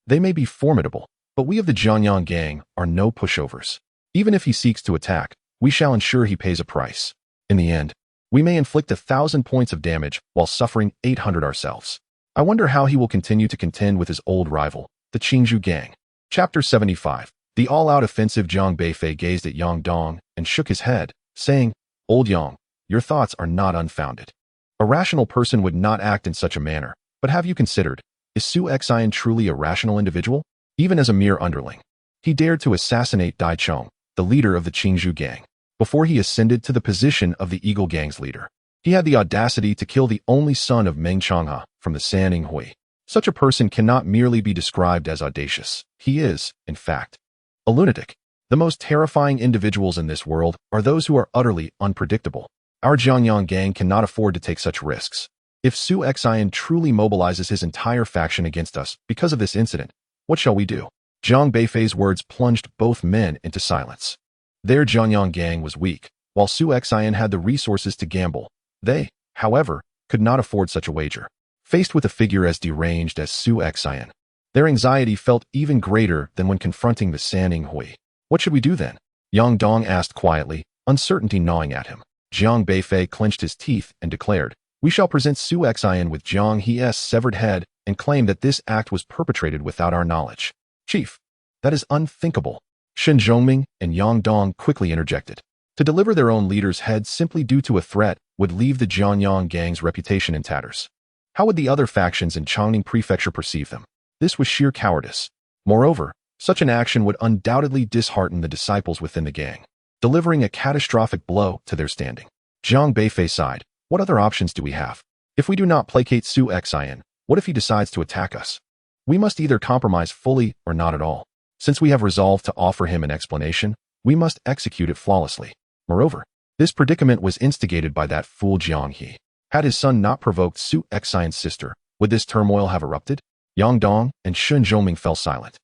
They may be formidable, but we of the Jiangyang gang are no pushovers. Even if he seeks to attack, we shall ensure he pays a price. In the end, we may inflict 1,000 points of damage while suffering 800 ourselves. I wonder how he will continue to contend with his old rival, the Qingzhou gang. Chapter 75. The all-out offensive. Jiang Beifei gazed at Yang Dong and shook his head, saying, "Old Yang, your thoughts are not unfounded. A rational person would not act in such a manner, but have you considered, is Su Xian truly a rational individual? Even as a mere underling, he dared to assassinate Dai Chong, the leader of the Qingzhou gang, before he ascended to the position of the Eagle gang's leader. He had the audacity to kill the only son of Meng Changhe from the Sanning Hui. Such a person cannot merely be described as audacious. He is, in fact, a lunatic. The most terrifying individuals in this world are those who are utterly unpredictable. Our Jiangyang gang cannot afford to take such risks. If Su Xian truly mobilizes his entire faction against us because of this incident, what shall we do?" Jiang Beifei's words plunged both men into silence. Their Jiangyang gang was weak, while Su Xian had the resources to gamble. They, however, could not afford such a wager. Faced with a figure as deranged as Su Xian, their anxiety felt even greater than when confronting the Sanning Hui. "What should we do then?" Yang Dong asked quietly, uncertainty gnawing at him. Jiang Beifei clenched his teeth and declared, "We shall present Su Xian with Jiang He's severed head and claim that this act was perpetrated without our knowledge." "Chief, that is unthinkable." Shen Zhongming and Yang Dong quickly interjected. To deliver their own leader's head simply due to a threat would leave the Jiangyang gang's reputation in tatters. How would the other factions in Chongning Prefecture perceive them? This was sheer cowardice. Moreover, such an action would undoubtedly dishearten the disciples within the gang, delivering a catastrophic blow to their standing. Jiang Beifei sighed. What other options do we have? If we do not placate Su Xian, what if he decides to attack us? We must either compromise fully or not at all. Since we have resolved to offer him an explanation, we must execute it flawlessly. Moreover, this predicament was instigated by that fool Jiang He. Had his son not provoked Su Xian's sister, would this turmoil have erupted? Yang Dong and Shen Zhongming fell silent,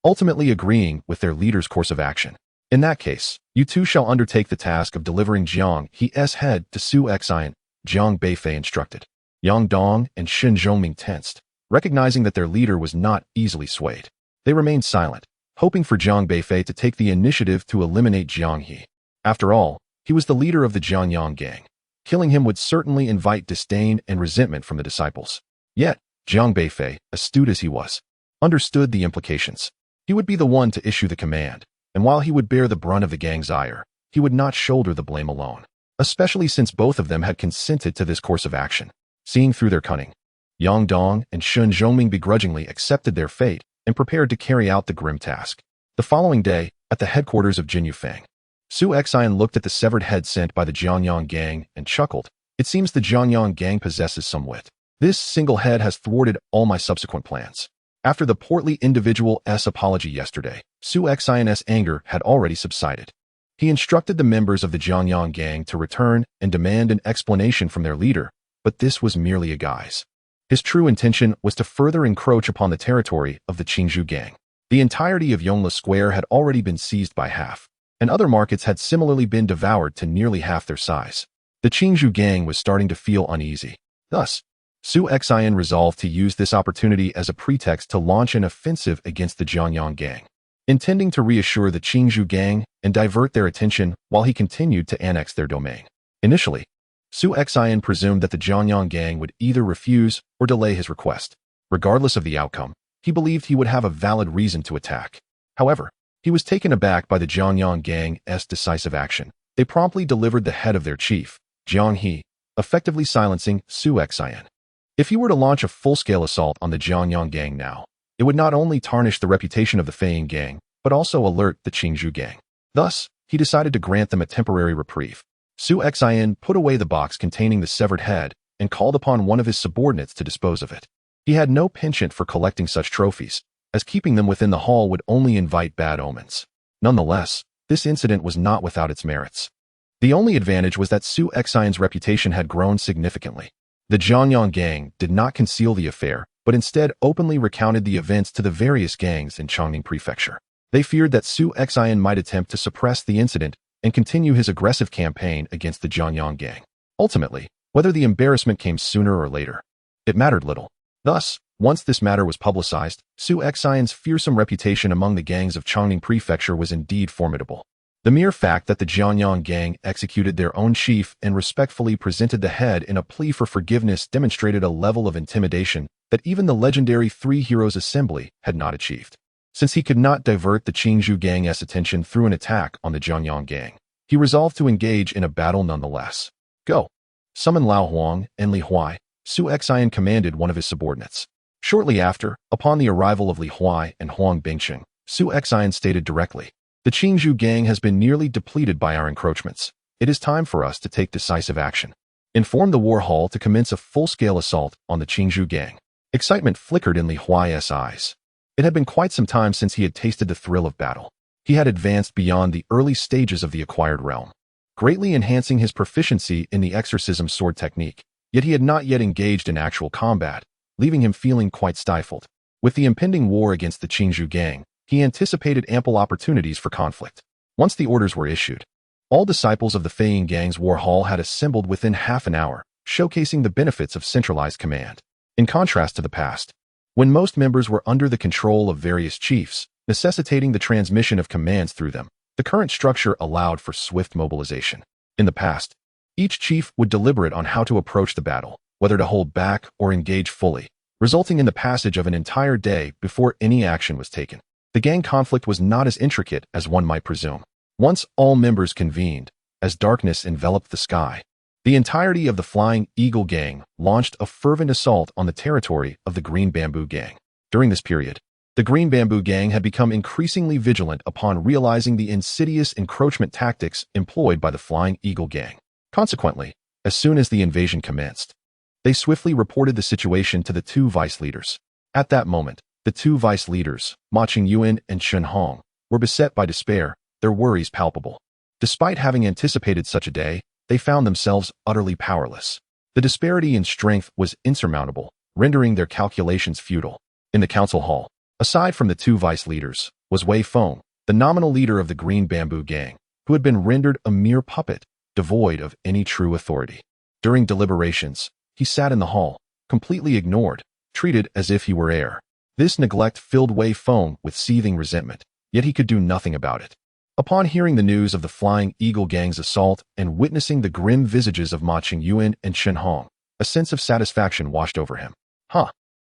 ultimately agreeing with their leader's course of action. "In that case, you two shall undertake the task of delivering Jiang He's head to Su Xian," Jiang Beifei instructed. Yang Dong and Shen Zhongming tensed, recognizing that their leader was not easily swayed. They remained silent, hoping for Jiang Beifei to take the initiative to eliminate Jiang He. After all, he was the leader of the Jiangyang gang. Killing him would certainly invite disdain and resentment from the disciples. Yet, Jiang Beifei, astute as he was, understood the implications. He would be the one to issue the command, and while he would bear the brunt of the gang's ire, he would not shoulder the blame alone, especially since both of them had consented to this course of action. Seeing through their cunning, Yang Dong and Shen Zhongming begrudgingly accepted their fate and prepared to carry out the grim task. The following day, at the headquarters of Jin Yufeng, Su Xian looked at the severed head sent by the Jiangyang gang and chuckled. "It seems the Jiangyang gang possesses some wit. This single head has thwarted all my subsequent plans." After the portly individual's apology yesterday, Su Xian's anger had already subsided. He instructed the members of the Jiangyang gang to return and demand an explanation from their leader, but this was merely a guise. His true intention was to further encroach upon the territory of the Qingzhou gang. The entirety of Yongle Square had already been seized by half, and other markets had similarly been devoured to nearly half their size. The Qingzhou gang was starting to feel uneasy. Thus, Su Xian resolved to use this opportunity as a pretext to launch an offensive against the Jianghu gang, intending to reassure the Qingzhou gang and divert their attention while he continued to annex their domain. Initially, Su Xian presumed that the Jianghu gang would either refuse or delay his request. Regardless of the outcome, he believed he would have a valid reason to attack. However, he was taken aback by the Jianghu gang's decisive action. They promptly delivered the head of their chief, Jiang He, effectively silencing Su Xian. If he were to launch a full-scale assault on the Jianghu gang now, it would not only tarnish the reputation of the Feiying gang, but also alert the Qingzhou gang. Thus, he decided to grant them a temporary reprieve. Su Xian put away the box containing the severed head and called upon one of his subordinates to dispose of it. He had no penchant for collecting such trophies, as keeping them within the hall would only invite bad omens. Nonetheless, this incident was not without its merits. The only advantage was that Su Xian's reputation had grown significantly. The Jianghu gang did not conceal the affair, but instead openly recounted the events to the various gangs in Chongqing Prefecture. They feared that Su Xian might attempt to suppress the incident and continue his aggressive campaign against the Jianghu gang. Ultimately, whether the embarrassment came sooner or later, it mattered little. Thus, once this matter was publicized, Su Xian's fearsome reputation among the gangs of Chongqing Prefecture was indeed formidable. The mere fact that the Jianghu gang executed their own chief and respectfully presented the head in a plea for forgiveness demonstrated a level of intimidation that even the legendary Three Heroes Assembly had not achieved. Since he could not divert the Qingzhou gang's attention through an attack on the Jianghu gang, he resolved to engage in a battle nonetheless. Go! Summon Lao Huang and Li Huai, Su Xian commanded one of his subordinates. Shortly after, upon the arrival of Li Huai and Huang Bingqing, Su Xian stated directly, "The Qingzhou gang has been nearly depleted by our encroachments. It is time for us to take decisive action. Inform the war hall to commence a full-scale assault on the Qingzhou gang." Excitement flickered in Li Huai's eyes. It had been quite some time since he had tasted the thrill of battle. He had advanced beyond the early stages of the acquired realm, greatly enhancing his proficiency in the exorcism sword technique, yet he had not yet engaged in actual combat, leaving him feeling quite stifled. With the impending war against the Qingzhou gang, he anticipated ample opportunities for conflict. Once the orders were issued, all disciples of the Feiying gang's war hall had assembled within half an hour, showcasing the benefits of centralized command. In contrast to the past, when most members were under the control of various chiefs, necessitating the transmission of commands through them, the current structure allowed for swift mobilization. In the past, each chief would deliberate on how to approach the battle, whether to hold back or engage fully, resulting in the passage of an entire day before any action was taken. The gang conflict was not as intricate as one might presume. Once all members convened, as darkness enveloped the sky, the entirety of the Flying Eagle gang launched a fervent assault on the territory of the Green Bamboo gang. During this period, the Green Bamboo gang had become increasingly vigilant upon realizing the insidious encroachment tactics employed by the Flying Eagle gang. Consequently, as soon as the invasion commenced, they swiftly reported the situation to the two vice leaders. At that moment, the two vice leaders, Ma Qingyuan and Shen Hong, were beset by despair, their worries palpable. Despite having anticipated such a day, they found themselves utterly powerless. The disparity in strength was insurmountable, rendering their calculations futile. In the council hall, aside from the two vice leaders, was Wei Feng, the nominal leader of the Green Bamboo gang, who had been rendered a mere puppet, devoid of any true authority. During deliberations, he sat in the hall, completely ignored, treated as if he were air. This neglect filled Wei Feng with seething resentment, yet he could do nothing about it. Upon hearing the news of the Flying Eagle gang's assault and witnessing the grim visages of Ma Qingyuan and Shen Hong, a sense of satisfaction washed over him.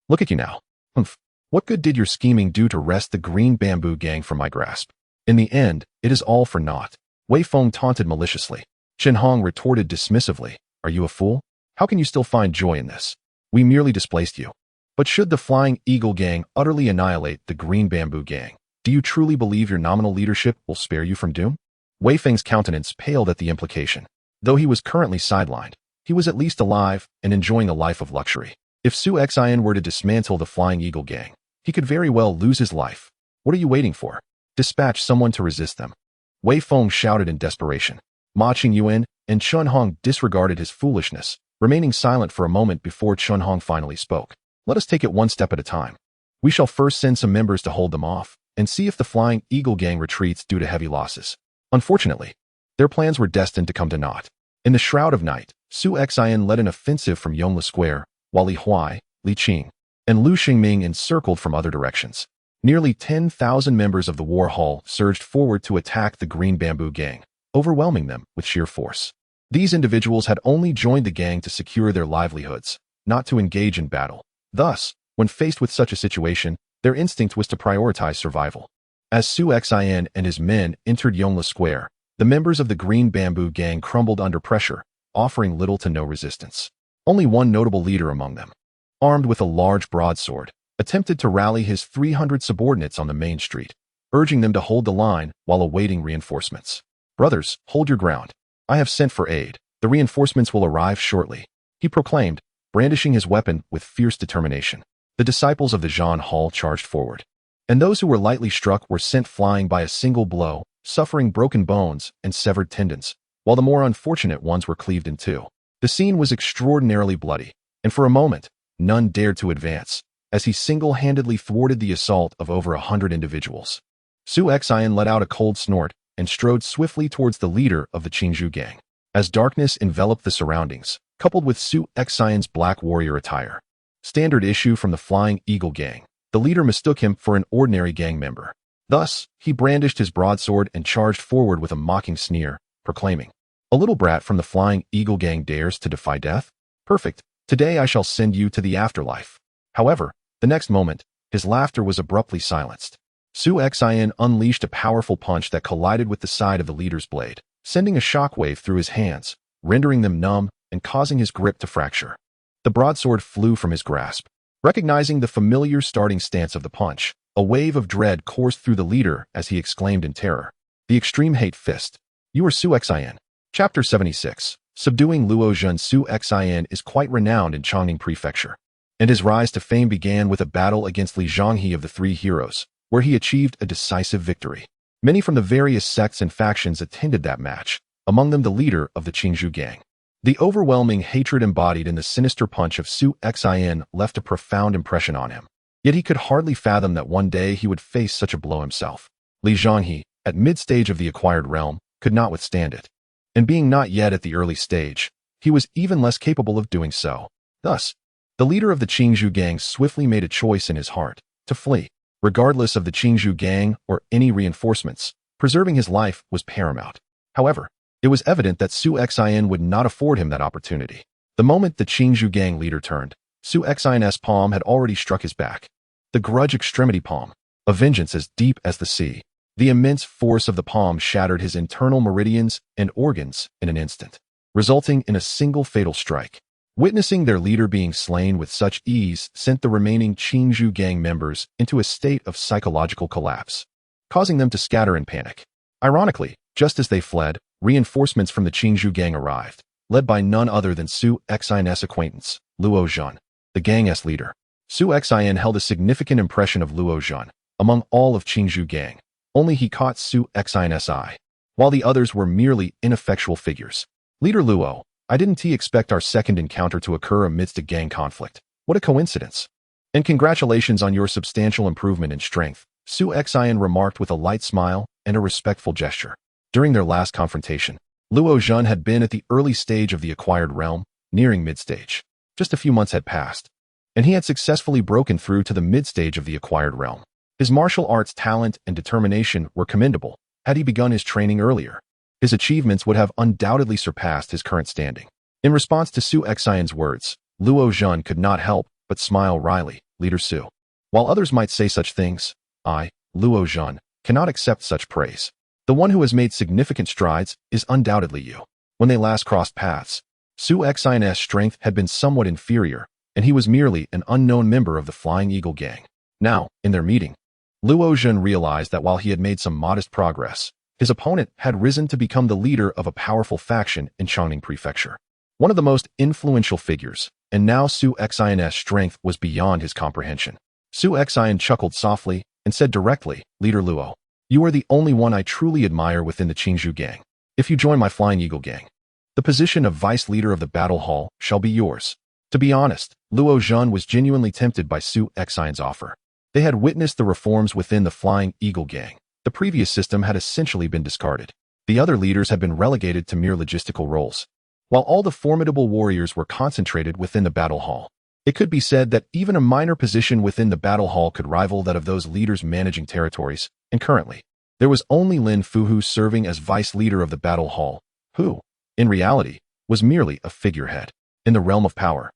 Look at you now. Humph. What good did your scheming do to wrest the Green Bamboo gang from my grasp? In the end, it is all for naught. Wei Feng taunted maliciously. Shen Hong retorted dismissively, "Are you a fool? How can you still find joy in this? We merely displaced you. But should the Flying Eagle gang utterly annihilate the Green Bamboo gang, do you truly believe your nominal leadership will spare you from doom?" Wei Feng's countenance paled at the implication. Though he was currently sidelined, he was at least alive and enjoying a life of luxury. If Su Xian were to dismantle the Flying Eagle gang, he could very well lose his life. What are you waiting for? Dispatch someone to resist them. Wei Feng shouted in desperation. Ma Qingyuan and Shen Hong disregarded his foolishness, remaining silent for a moment before Shen Hong finally spoke. "Let us take it one step at a time. We shall first send some members to hold them off, and see if the Flying Eagle gang retreats due to heavy losses. Unfortunately, their plans were destined to come to naught. In the shroud of night, Su Xian led an offensive from Yongle Square, while Li Huai, Li Qing, and Lu Xingming encircled from other directions. Nearly 10,000 members of the War Hall surged forward to attack the Green Bamboo Gang, overwhelming them with sheer force. These individuals had only joined the gang to secure their livelihoods, not to engage in battle. Thus, when faced with such a situation, their instinct was to prioritize survival. As Su Xian and his men entered Yongle Square, the members of the Green Bamboo Gang crumbled under pressure, offering little to no resistance. Only one notable leader among them, armed with a large broadsword, attempted to rally his 300 subordinates on the main street, urging them to hold the line while awaiting reinforcements. "Brothers, hold your ground. I have sent for aid. The reinforcements will arrive shortly," he proclaimed, brandishing his weapon with fierce determination. The disciples of the Zhan Hall charged forward, and those who were lightly struck were sent flying by a single blow, suffering broken bones and severed tendons, while the more unfortunate ones were cleaved in two. The scene was extraordinarily bloody, and for a moment, none dared to advance, as he single-handedly thwarted the assault of over 100 individuals. Su Xian let out a cold snort and strode swiftly towards the leader of the Qingzhou gang. As darkness enveloped the surroundings, coupled with Su Xian's black warrior attire, standard issue from the Flying Eagle gang, the leader mistook him for an ordinary gang member. Thus, he brandished his broadsword and charged forward with a mocking sneer, proclaiming, "A little brat from the Flying Eagle gang dares to defy death? Perfect. Today I shall send you to the afterlife." However, the next moment, his laughter was abruptly silenced. Su Xian unleashed a powerful punch that collided with the side of the leader's blade, sending a shockwave through his hands, rendering them numb and causing his grip to fracture. The broadsword flew from his grasp. Recognizing the familiar starting stance of the punch, a wave of dread coursed through the leader as he exclaimed in terror, "The extreme hate fist. You are Su Xian." Chapter 76. Subduing Luo Zhen. Su Xian is quite renowned in Chongqing Prefecture, and his rise to fame began with a battle against Li Jianghu of the Three Heroes, where he achieved a decisive victory. Many from the various sects and factions attended that match, among them the leader of the Qingzhou gang. The overwhelming hatred embodied in the sinister punch of Su Xian left a profound impression on him. Yet he could hardly fathom that one day he would face such a blow himself. Li Jianghu, at mid-stage of the acquired realm, could not withstand it. And being not yet at the early stage, he was even less capable of doing so. Thus, the leader of the Qingzhou gang swiftly made a choice in his heart, to flee. Regardless of the Qingzhou gang or any reinforcements, preserving his life was paramount. However, it was evident that Su Xian would not afford him that opportunity. The moment the Qingzhou gang leader turned, Su Xian's palm had already struck his back. The grudge extremity palm, a vengeance as deep as the sea. The immense force of the palm shattered his internal meridians and organs in an instant, resulting in a single fatal strike. Witnessing their leader being slain with such ease sent the remaining Qingzhou gang members into a state of psychological collapse, causing them to scatter in panic. Ironically, just as they fled, reinforcements from the Qingzhou gang arrived, led by none other than Su Xian's acquaintance, Luo Zhen, the gang's leader. Su Xian held a significant impression of Luo Zhen among all of Qingzhou gang. Only he caught Su Xian's eye, while the others were merely ineffectual figures. "Leader Luo, I didn't expect our second encounter to occur amidst a gang conflict. What a coincidence. And congratulations on your substantial improvement in strength," Su Xian remarked with a light smile and a respectful gesture. During their last confrontation, Luo Zhen had been at the early stage of the acquired realm, nearing mid-stage. Just a few months had passed, and he had successfully broken through to the mid-stage of the acquired realm. His martial arts talent and determination were commendable. Had he begun his training earlier, his achievements would have undoubtedly surpassed his current standing. In response to Su Xian's words, Luo Zhen could not help but smile wryly. "Leader Su, while others might say such things, I, Luo Zhen, cannot accept such praise. The one who has made significant strides is undoubtedly you." When they last crossed paths, Su Xian's strength had been somewhat inferior, and he was merely an unknown member of the Flying Eagle gang. Now, in their meeting, Luo Zhen realized that while he had made some modest progress, his opponent had risen to become the leader of a powerful faction in Chongqing Prefecture, one of the most influential figures, and now Su Xian's strength was beyond his comprehension. Su Xian chuckled softly and said directly, "Leader Luo, you are the only one I truly admire within the Qingzhou gang. If you join my Flying Eagle gang, the position of vice leader of the battle hall shall be yours." To be honest, Luo Zhen was genuinely tempted by Su Xian's offer. They had witnessed the reforms within the Flying Eagle gang. The previous system had essentially been discarded. The other leaders had been relegated to mere logistical roles, while all the formidable warriors were concentrated within the battle hall. It could be said that even a minor position within the battle hall could rival that of those leaders managing territories, and currently, there was only Lin Fuhu serving as vice leader of the battle hall, who, in reality, was merely a figurehead. In the realm of power,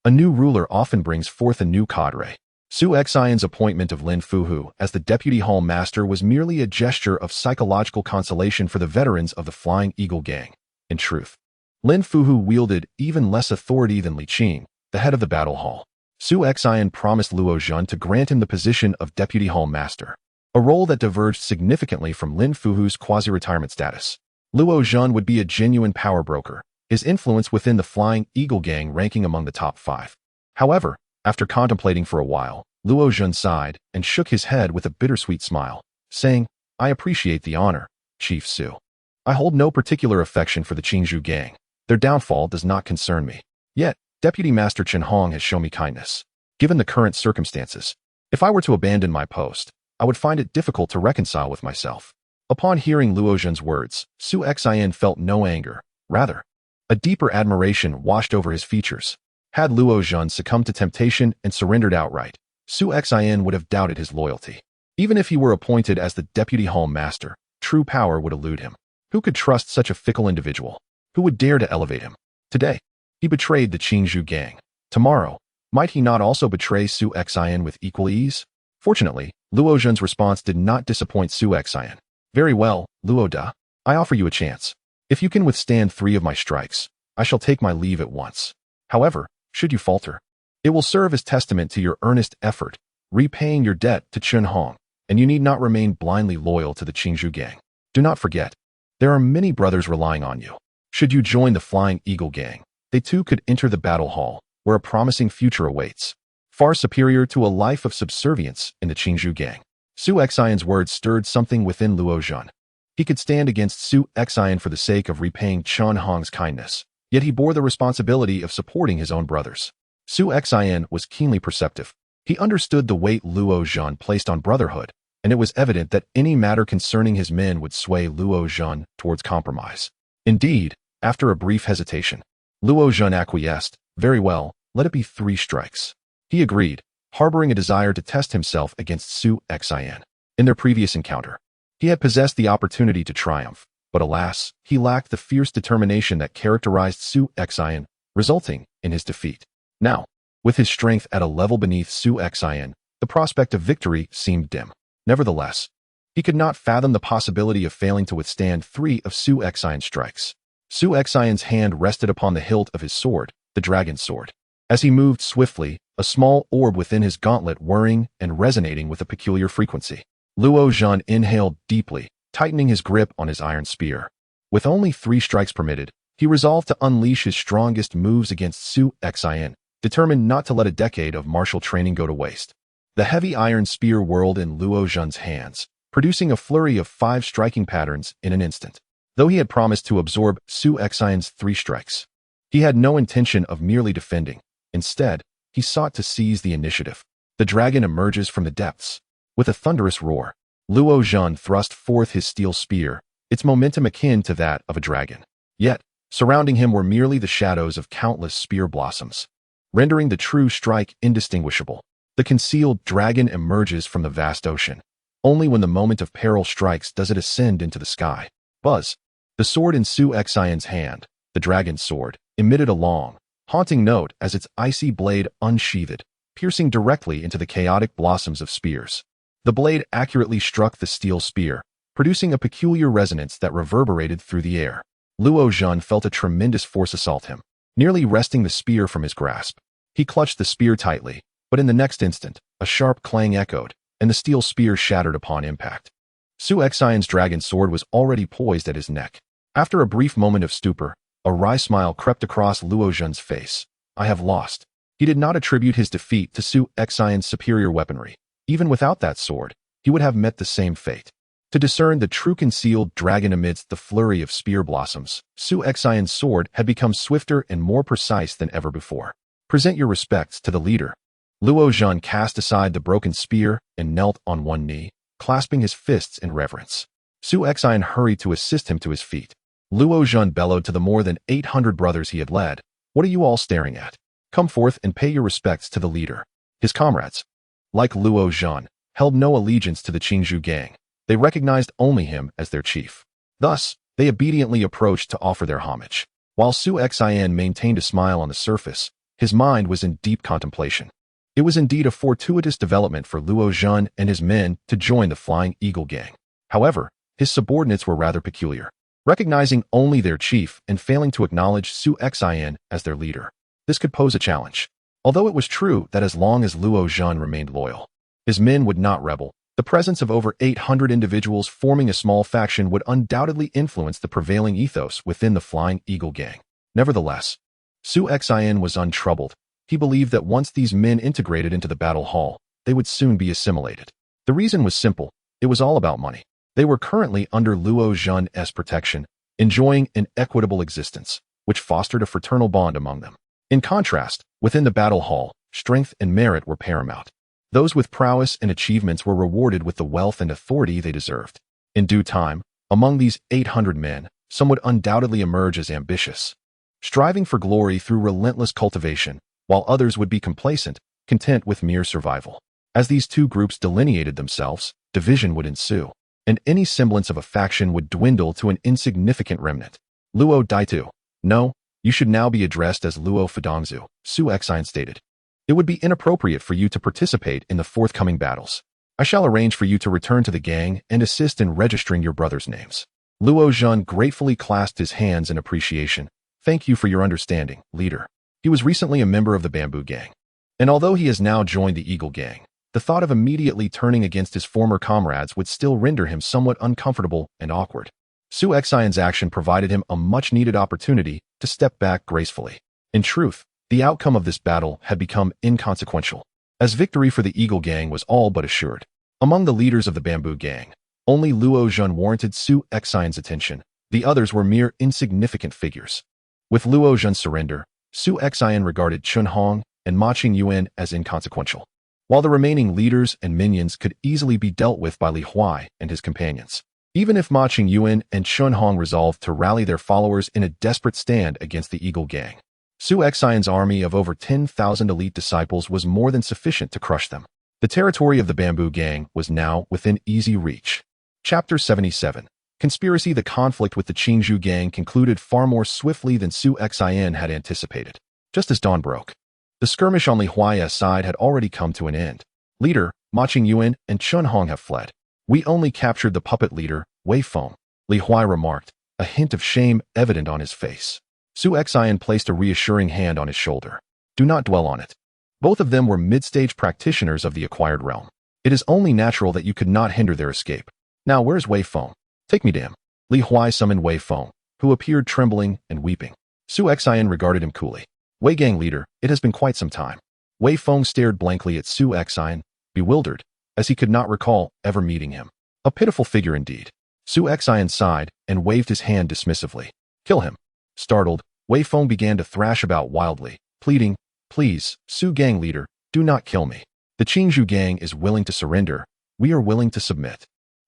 a new ruler often brings forth a new cadre. Su Xian's appointment of Lin Fuhu as the deputy hall master was merely a gesture of psychological consolation for the veterans of the Flying Eagle gang. In truth, Lin Fuhu wielded even less authority than Li Qing, the head of the battle hall. Su Xian promised Luo Zhan to grant him the position of deputy hall master, a role that diverged significantly from Lin Fuhu's quasi-retirement status. Luo Zhan would be a genuine power broker, his influence within the Flying Eagle gang ranking among the top 5. However, after contemplating for a while, Luo Zhan sighed and shook his head with a bittersweet smile, saying, "I appreciate the honor, Chief Su. I hold no particular affection for the Qingzhou gang. Their downfall does not concern me. Yet, Deputy Master Chen Hong has shown me kindness. Given the current circumstances, if I were to abandon my post, I would find it difficult to reconcile with myself." Upon hearing Luo Zhan's words, Su Xian felt no anger. Rather, a deeper admiration washed over his features. Had Luo Zhan succumbed to temptation and surrendered outright, Su Xian would have doubted his loyalty. Even if he were appointed as the deputy hall master, true power would elude him. Who could trust such a fickle individual? Who would dare to elevate him? Today, he betrayed the Qingzhou gang. Tomorrow, might he not also betray Su Xian with equal ease? Fortunately, Luo Zhan's response did not disappoint Su Xian. "Very well, Luo Da. I offer you a chance. If you can withstand 3 of my strikes, I shall take my leave at once. However, should you falter, it will serve as testament to your earnest effort, repaying your debt to Chen Hong, and you need not remain blindly loyal to the Qingzhou gang. Do not forget, there are many brothers relying on you. Should you join the Flying Eagle gang, they too could enter the battle hall, where a promising future awaits, far superior to a life of subservience in the Qingzhou gang." Su Xian's words stirred something within Luo Zhan. He could stand against Su Xian for the sake of repaying Chen Hong's kindness, yet he bore the responsibility of supporting his own brothers. Su Xian was keenly perceptive. He understood the weight Luo Zhan placed on brotherhood, and it was evident that any matter concerning his men would sway Luo Zhan towards compromise. Indeed, after a brief hesitation, Luo Zhan acquiesced. "Very well, let it be 3 strikes." He agreed, harboring a desire to test himself against Su Xian. In their previous encounter, he had possessed the opportunity to triumph, but alas, he lacked the fierce determination that characterized Su Xian, resulting in his defeat. Now, with his strength at a level beneath Su Xian, the prospect of victory seemed dim. Nevertheless, he could not fathom the possibility of failing to withstand 3 of Su Xian's strikes. Su Xian's hand rested upon the hilt of his sword, the dragon sword. As he moved swiftly, a small orb within his gauntlet whirring and resonating with a peculiar frequency. Luo Zhan inhaled deeply, tightening his grip on his iron spear. With only 3 strikes permitted, he resolved to unleash his strongest moves against Su Xian, determined not to let a decade of martial training go to waste. The heavy iron spear whirled in Luo Zhan's hands, producing a flurry of 5 striking patterns in an instant. Though he had promised to absorb Su Xian's 3 strikes, he had no intention of merely defending. Instead, he sought to seize the initiative. The dragon emerges from the depths. With a thunderous roar, Luo Zhan thrust forth his steel spear, its momentum akin to that of a dragon. Yet, surrounding him were merely the shadows of countless spear blossoms, rendering the true strike indistinguishable. The concealed dragon emerges from the vast ocean. Only when the moment of peril strikes does it ascend into the sky. Buzz! The sword in Su Xian's hand, the dragon's sword, emitted a long, haunting note as its icy blade unsheathed, piercing directly into the chaotic blossoms of spears. The blade accurately struck the steel spear, producing a peculiar resonance that reverberated through the air. Luo Zhan felt a tremendous force assault him, nearly wresting the spear from his grasp. He clutched the spear tightly, but in the next instant, a sharp clang echoed, and the steel spear shattered upon impact. Su Xian's dragon sword was already poised at his neck. After a brief moment of stupor, a wry smile crept across Luo Zhan's face. "I have lost." He did not attribute his defeat to Su Xian's superior weaponry. Even without that sword, he would have met the same fate. To discern the true concealed dragon amidst the flurry of spear blossoms, Su Xian's sword had become swifter and more precise than ever before. "Present your respects to the leader." Luo Zhen cast aside the broken spear and knelt on one knee, clasping his fists in reverence. Su Xian hurried to assist him to his feet. Luo Zhen bellowed to the more than 800 brothers he had led, "What are you all staring at? Come forth and pay your respects to the leader." His comrades, like Luo Zhen, held no allegiance to the Qingzhou gang. They recognized only him as their chief. Thus, they obediently approached to offer their homage. While Su Xian maintained a smile on the surface, his mind was in deep contemplation. It was indeed a fortuitous development for Luo Zhen and his men to join the Flying Eagle gang. However, his subordinates were rather peculiar, recognizing only their chief and failing to acknowledge Su Xian as their leader. This could pose a challenge. Although it was true that as long as Luo Zhen remained loyal, his men would not rebel, the presence of over 800 individuals forming a small faction would undoubtedly influence the prevailing ethos within the Flying Eagle gang. Nevertheless, Su Xian was untroubled. He believed that once these men integrated into the battle hall, they would soon be assimilated. The reason was simple. It was all about money. They were currently under Luo Zhen's protection, enjoying an equitable existence, which fostered a fraternal bond among them. In contrast, within the battle hall, strength and merit were paramount. Those with prowess and achievements were rewarded with the wealth and authority they deserved. In due time, among these 800 men, some would undoubtedly emerge as ambitious, striving for glory through relentless cultivation, while others would be complacent, content with mere survival. As these two groups delineated themselves, division would ensue, and any semblance of a faction would dwindle to an insignificant remnant. Luo Daitu. No, you should now be addressed as Luo Fudongzu, Su Xian stated. It would be inappropriate for you to participate in the forthcoming battles. I shall arrange for you to return to the gang and assist in registering your brothers' names. Luo Zhen gratefully clasped his hands in appreciation. Thank you for your understanding, leader. He was recently a member of the Bamboo Gang, and although he has now joined the Eagle Gang, the thought of immediately turning against his former comrades would still render him somewhat uncomfortable and awkward. Su Xian's action provided him a much-needed opportunity to step back gracefully. In truth, the outcome of this battle had become inconsequential, as victory for the Eagle Gang was all but assured. Among the leaders of the Bamboo Gang, only Luo Zhen warranted Su Xian's attention. The others were mere insignificant figures. With Luo Zhen's surrender, Su Xian regarded Chun Hong and Ma Qingyuan as inconsequential, while the remaining leaders and minions could easily be dealt with by Li Huai and his companions. Even if Ma Qingyuan and Chun Hong resolved to rally their followers in a desperate stand against the Eagle Gang, Su Xian's army of over 10,000 elite disciples was more than sufficient to crush them. The territory of the Bamboo Gang was now within easy reach. Chapter 77. Conspiracy. The conflict with the Qingzhou Gang concluded far more swiftly than Su Xian had anticipated. Just as dawn broke, the skirmish on Li Huai's side had already come to an end. Leader, Ma Qingyuan and Chun Hong have fled. We only captured the puppet leader, Wei Feng, Li Huai remarked, a hint of shame evident on his face. Su Xian placed a reassuring hand on his shoulder. Do not dwell on it. Both of them were mid-stage practitioners of the acquired realm. It is only natural that you could not hinder their escape. Now where's Wei Feng? Take me to him. Li Huai summoned Wei Feng, who appeared trembling and weeping. Su Xian regarded him coolly. Wei Gang leader, it has been quite some time. Wei Feng stared blankly at Su Xian, bewildered, as he could not recall ever meeting him. A pitiful figure indeed. Su Xian sighed and waved his hand dismissively. Kill him. Startled, Wei Feng began to thrash about wildly, pleading, Please, Su Gang leader, do not kill me. The Qingzhou Gang is willing to surrender. We are willing to submit.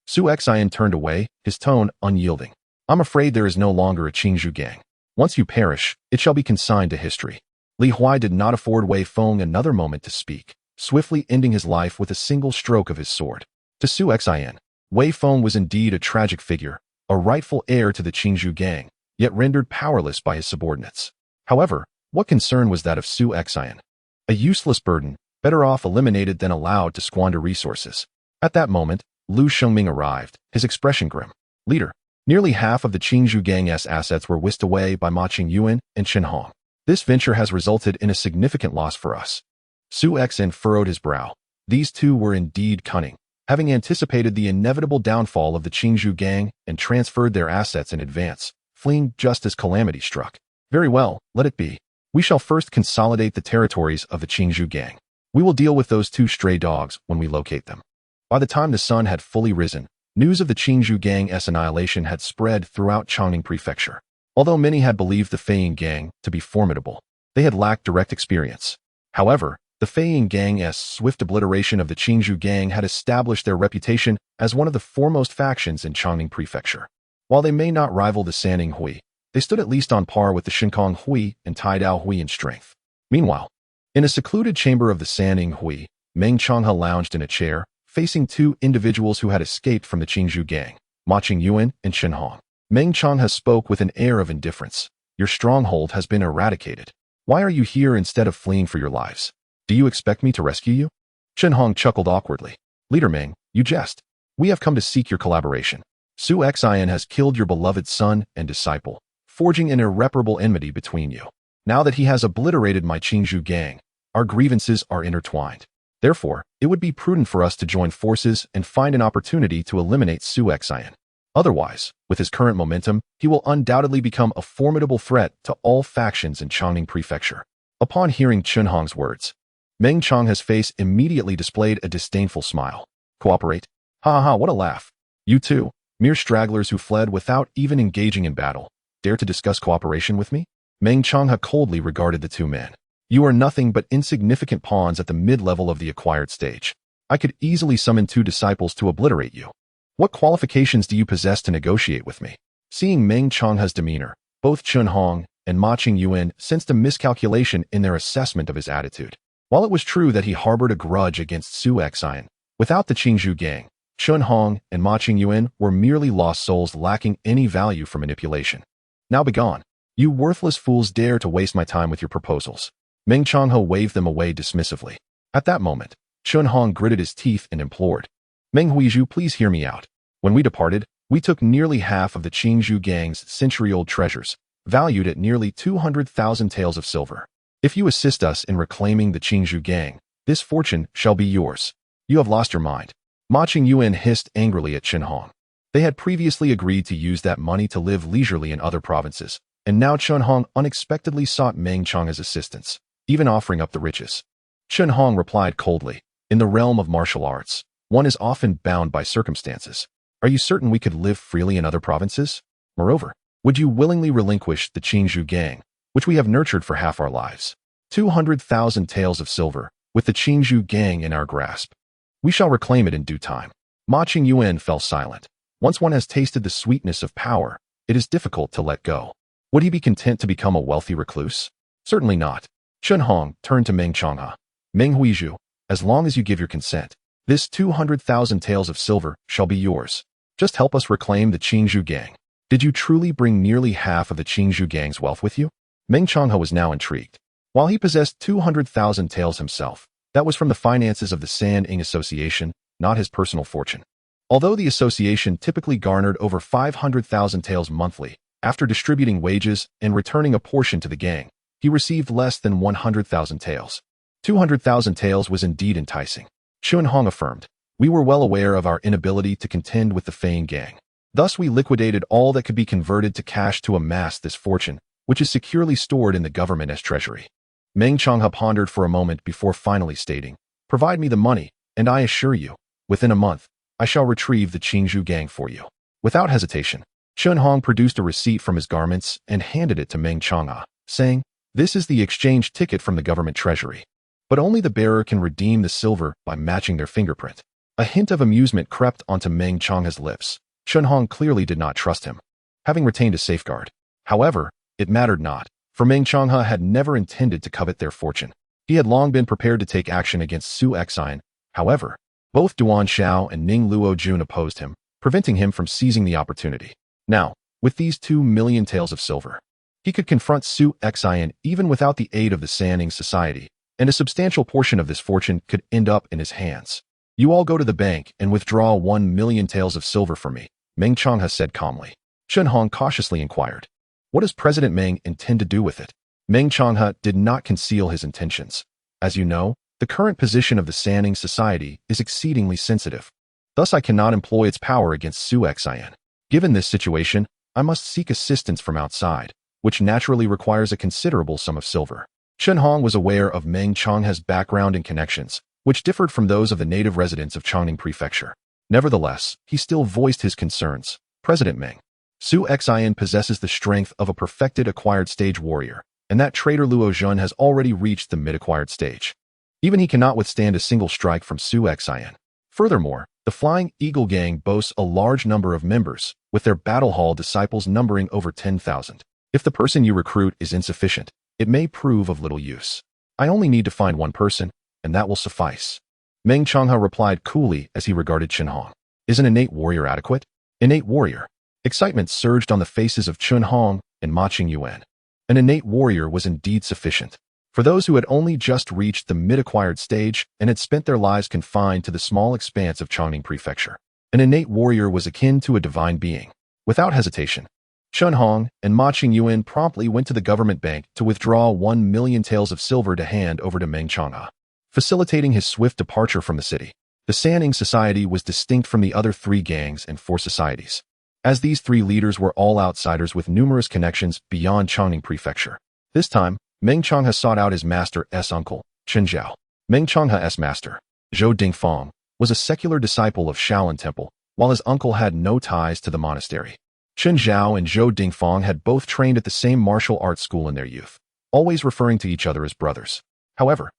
Su Xian turned away, his tone unyielding. I'm afraid there is no longer a Qingzhou Gang. Once you perish, it shall be consigned to history. Li Huai did not afford Wei Feng another moment to speak, swiftly ending his life with a single stroke of his sword. To Su Xian, Wei Feng was indeed a tragic figure, a rightful heir to the Qingzhou Gang, yet rendered powerless by his subordinates. However, what concern was that of Su Xian? A useless burden, better off eliminated than allowed to squander resources. At that moment, Lu Shengming arrived, his expression grim. Leader, nearly half of the Qingzhou Gang's assets were whisked away by Ma Qingyuan and Chen Hong. This venture has resulted in a significant loss for us. Su Xian furrowed his brow. These two were indeed cunning, having anticipated the inevitable downfall of the Qingzhou Gang and transferred their assets in advance, fleeing just as calamity struck. Very well, let it be. We shall first consolidate the territories of the Qingzhou Gang. We will deal with those two stray dogs when we locate them. By the time the sun had fully risen, news of the Qingzhou Gang's annihilation had spread throughout Changning Prefecture. Although many had believed the Feiying Gang to be formidable, they had lacked direct experience. However, The Feiying Gang's swift obliteration of the Qingzhou Gang had established their reputation as one of the foremost factions in Changning Prefecture. While they may not rival the Sanning Hui, they stood at least on par with the Shinkong Hui and Taidao Hui in strength. Meanwhile, in a secluded chamber of the Sanning Hui, Meng Changhe lounged in a chair, facing two individuals who had escaped from the Qingzhou Gang, Ma Qingyuan and Chen Hong. Meng Changhe spoke with an air of indifference. Your stronghold has been eradicated. Why are you here instead of fleeing for your lives? Do you expect me to rescue you? Chen Hong chuckled awkwardly. Leader Meng, you jest. We have come to seek your collaboration. Su Xian has killed your beloved son and disciple, forging an irreparable enmity between you. Now that he has obliterated my Qingzhou Gang, our grievances are intertwined. Therefore, it would be prudent for us to join forces and find an opportunity to eliminate Su Xian. Otherwise, with his current momentum, he will undoubtedly become a formidable threat to all factions in Changning Prefecture. Upon hearing Chen Hong's words, Meng Changhe's face immediately displayed a disdainful smile. Cooperate? Ha ha ha, what a laugh. You two, mere stragglers who fled without even engaging in battle, dare to discuss cooperation with me? Meng Changhe coldly regarded the two men. You are nothing but insignificant pawns at the mid-level of the acquired stage. I could easily summon two disciples to obliterate you. What qualifications do you possess to negotiate with me? Seeing Meng Changhe's demeanor, both Chen Hong and Ma Qingyuan sensed a miscalculation in their assessment of his attitude. While it was true that he harbored a grudge against Su Xian, without the Qingzhou Gang, Chen Hong and Ma Qingyuan were merely lost souls lacking any value for manipulation. Now begone. You worthless fools dare to waste my time with your proposals. Meng Changhe waved them away dismissively. At that moment, Chen Hong gritted his teeth and implored. Meng Huizhu, please hear me out. When we departed, we took nearly half of the Qingzhou Gang's century-old treasures, valued at nearly 200,000 taels of silver. If you assist us in reclaiming the Qingzhou Gang, this fortune shall be yours. You have lost your mind. Ma Qingyuan hissed angrily at Chen Hong. They had previously agreed to use that money to live leisurely in other provinces, and now Chen Hong unexpectedly sought Meng Changhe's assistance, even offering up the riches. Chen Hong replied coldly, in the realm of martial arts, one is often bound by circumstances. Are you certain we could live freely in other provinces? Moreover, would you willingly relinquish the Qingzhou Gang, which we have nurtured for half our lives? 200,000 taels of silver, with the Qingzhou Gang in our grasp. We shall reclaim it in due time. Ma Qingyuan fell silent. Once one has tasted the sweetness of power, it is difficult to let go. Would he be content to become a wealthy recluse? Certainly not. Chen Hong turned to Meng Changhe. Meng Huizhu, as long as you give your consent, this 200,000 taels of silver shall be yours. Just help us reclaim the Qingzhou Gang. Did you truly bring nearly half of the Qingzhou Gang's wealth with you? Meng Changhe was now intrigued. While he possessed 200,000 taels himself, that was from the finances of the Sanning Association, not his personal fortune. Although the association typically garnered over 500,000 taels monthly, after distributing wages and returning a portion to the gang, he received less than 100,000 taels. 200,000 taels was indeed enticing. Chen Hong affirmed, we were well aware of our inability to contend with the Feiying Gang. Thus we liquidated all that could be converted to cash to amass this fortune, which is securely stored in the government's treasury. Meng Changhe pondered for a moment before finally stating, provide me the money, and I assure you, within a month, I shall retrieve the Qingzhou Gang for you. Without hesitation, Chen Hong produced a receipt from his garments and handed it to Meng Changhe, saying, this is the exchange ticket from the government treasury. But only the bearer can redeem the silver by matching their fingerprint. A hint of amusement crept onto Meng Changhe's lips. Chen Hong clearly did not trust him, having retained a safeguard. However, it mattered not, for Meng Changhe had never intended to covet their fortune. He had long been prepared to take action against Su Xian. However, both Duan Xiao and Ning Luo Jun opposed him, preventing him from seizing the opportunity. Now, with these 2 million taels of silver, he could confront Su Xian even without the aid of the Sanning Society, and a substantial portion of this fortune could end up in his hands. You all go to the bank and withdraw 1 million taels of silver for me, Meng Changhe said calmly. Chen Hong cautiously inquired, what does President Meng intend to do with it? Meng Changhe did not conceal his intentions. As you know, the current position of the Sanning Society is exceedingly sensitive. Thus I cannot employ its power against Su Xian. Given this situation, I must seek assistance from outside, which naturally requires a considerable sum of silver. Chen Hong was aware of Meng Changhe's background and connections, which differed from those of the native residents of Changning Prefecture. Nevertheless, he still voiced his concerns. President Meng, Su Xian possesses the strength of a perfected acquired stage warrior, and that traitor Luo Jun has already reached the mid-acquired stage. Even he cannot withstand a single strike from Su Xian. Furthermore, the Flying Eagle Gang boasts a large number of members, with their battle hall disciples numbering over 10,000. If the person you recruit is insufficient, it may prove of little use. I only need to find one person, and that will suffice. Meng Changhe replied coolly as he regarded Chen Hong. Is an innate warrior adequate? Innate warrior. Excitement surged on the faces of Chen Hong and Ma Qingyuan. An innate warrior was indeed sufficient. For those who had only just reached the mid-acquired stage and had spent their lives confined to the small expanse of Chongning Prefecture, an innate warrior was akin to a divine being. Without hesitation, Chen Hong and Ma Qingyuan promptly went to the government bank to withdraw 1 million taels of silver to hand over to Meng Changhe, facilitating his swift departure from the city. The Sanning Society was distinct from the other 3 gangs and 4 societies, as these 3 leaders were all outsiders with numerous connections beyond Chongning Prefecture. This time, Meng Changhe sought out his master's uncle, Chen Zhao. Meng Changhe's master, Zhou Dingfang, was a secular disciple of Shaolin Temple, while his uncle had no ties to the monastery. Chen Zhao and Zhou Dingfang had both trained at the same martial arts school in their youth, always referring to each other as brothers. However,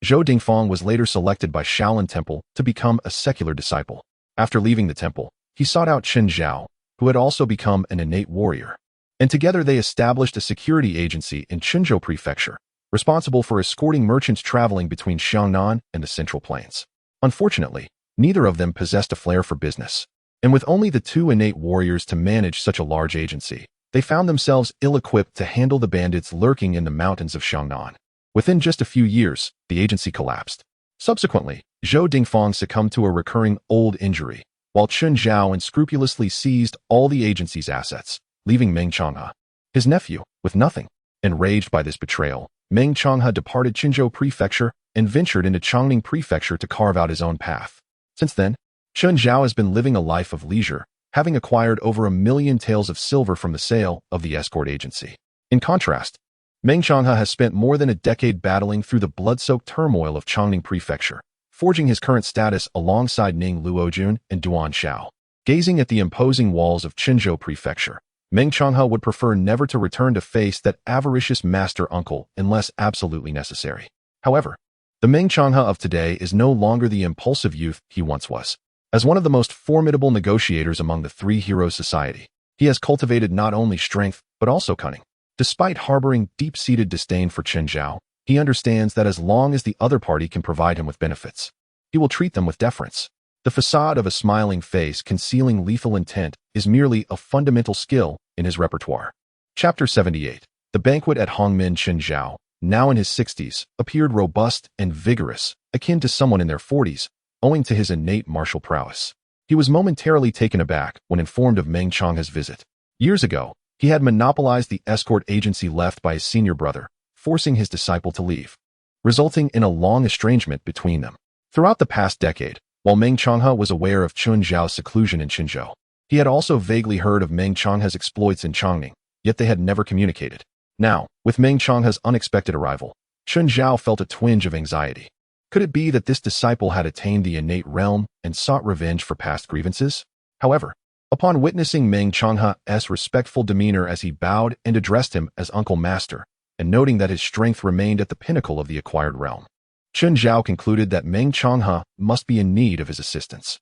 Zhou Dingfang was later selected by Shaolin Temple to become a secular disciple. After leaving the temple, he sought out Chen Zhao, who had also become an innate warrior, and together they established a security agency in Qinzhou Prefecture, responsible for escorting merchants traveling between Xiangnan and the Central Plains. Unfortunately, neither of them possessed a flair for business, and with only the 2 innate warriors to manage such a large agency, they found themselves ill-equipped to handle the bandits lurking in the mountains of Xiangnan. Within just a few years, the agency collapsed. Subsequently, Zhou Dingfang succumbed to a recurring old injury, while Chen Zhao unscrupulously seized all the agency's assets, leaving Meng Changhe, his nephew, with nothing. Enraged by this betrayal, Meng Changhe departed Qinzhou Prefecture and ventured into Chongning Prefecture to carve out his own path. Since then, Chen Zhao has been living a life of leisure, having acquired over 1 million taels of silver from the sale of the escort agency. In contrast, Meng Changhe has spent more than a decade battling through the blood-soaked turmoil of Chongning Prefecture, forging his current status alongside Ning Luojun and Duan Xiao. Gazing at the imposing walls of Qinzhou Prefecture, Meng Changhe would prefer never to return to face that avaricious master uncle unless absolutely necessary. However, the Meng Changhe of today is no longer the impulsive youth he once was. As one of the most formidable negotiators among the 3 heroes society, he has cultivated not only strength, but also cunning. Despite harboring deep-seated disdain for Chen Zhao, he understands that as long as the other party can provide him with benefits, he will treat them with deference. The facade of a smiling face concealing lethal intent is merely a fundamental skill in his repertoire. Chapter 78. The banquet at Hongmen. Chen Zhao, now in his 60s, appeared robust and vigorous, akin to someone in their 40s, owing to his innate martial prowess. He was momentarily taken aback when informed of Meng Changhe's visit. Years ago, he had monopolized the escort agency left by his senior brother, forcing his disciple to leave, resulting in a long estrangement between them. Throughout the past decade, while Meng Changhe was aware of Chen Zhao's seclusion in Qinzhou, he had also vaguely heard of Meng Changhe's exploits in Chongning, yet they had never communicated. Now, with Meng Changhe's unexpected arrival, Chen Zhao felt a twinge of anxiety. Could it be that this disciple had attained the innate realm and sought revenge for past grievances? However, upon witnessing Meng Changhe's respectful demeanor as he bowed and addressed him as Uncle Master, and noting that his strength remained at the pinnacle of the acquired realm, Chen Zhao concluded that Meng Changhe must be in need of his assistance.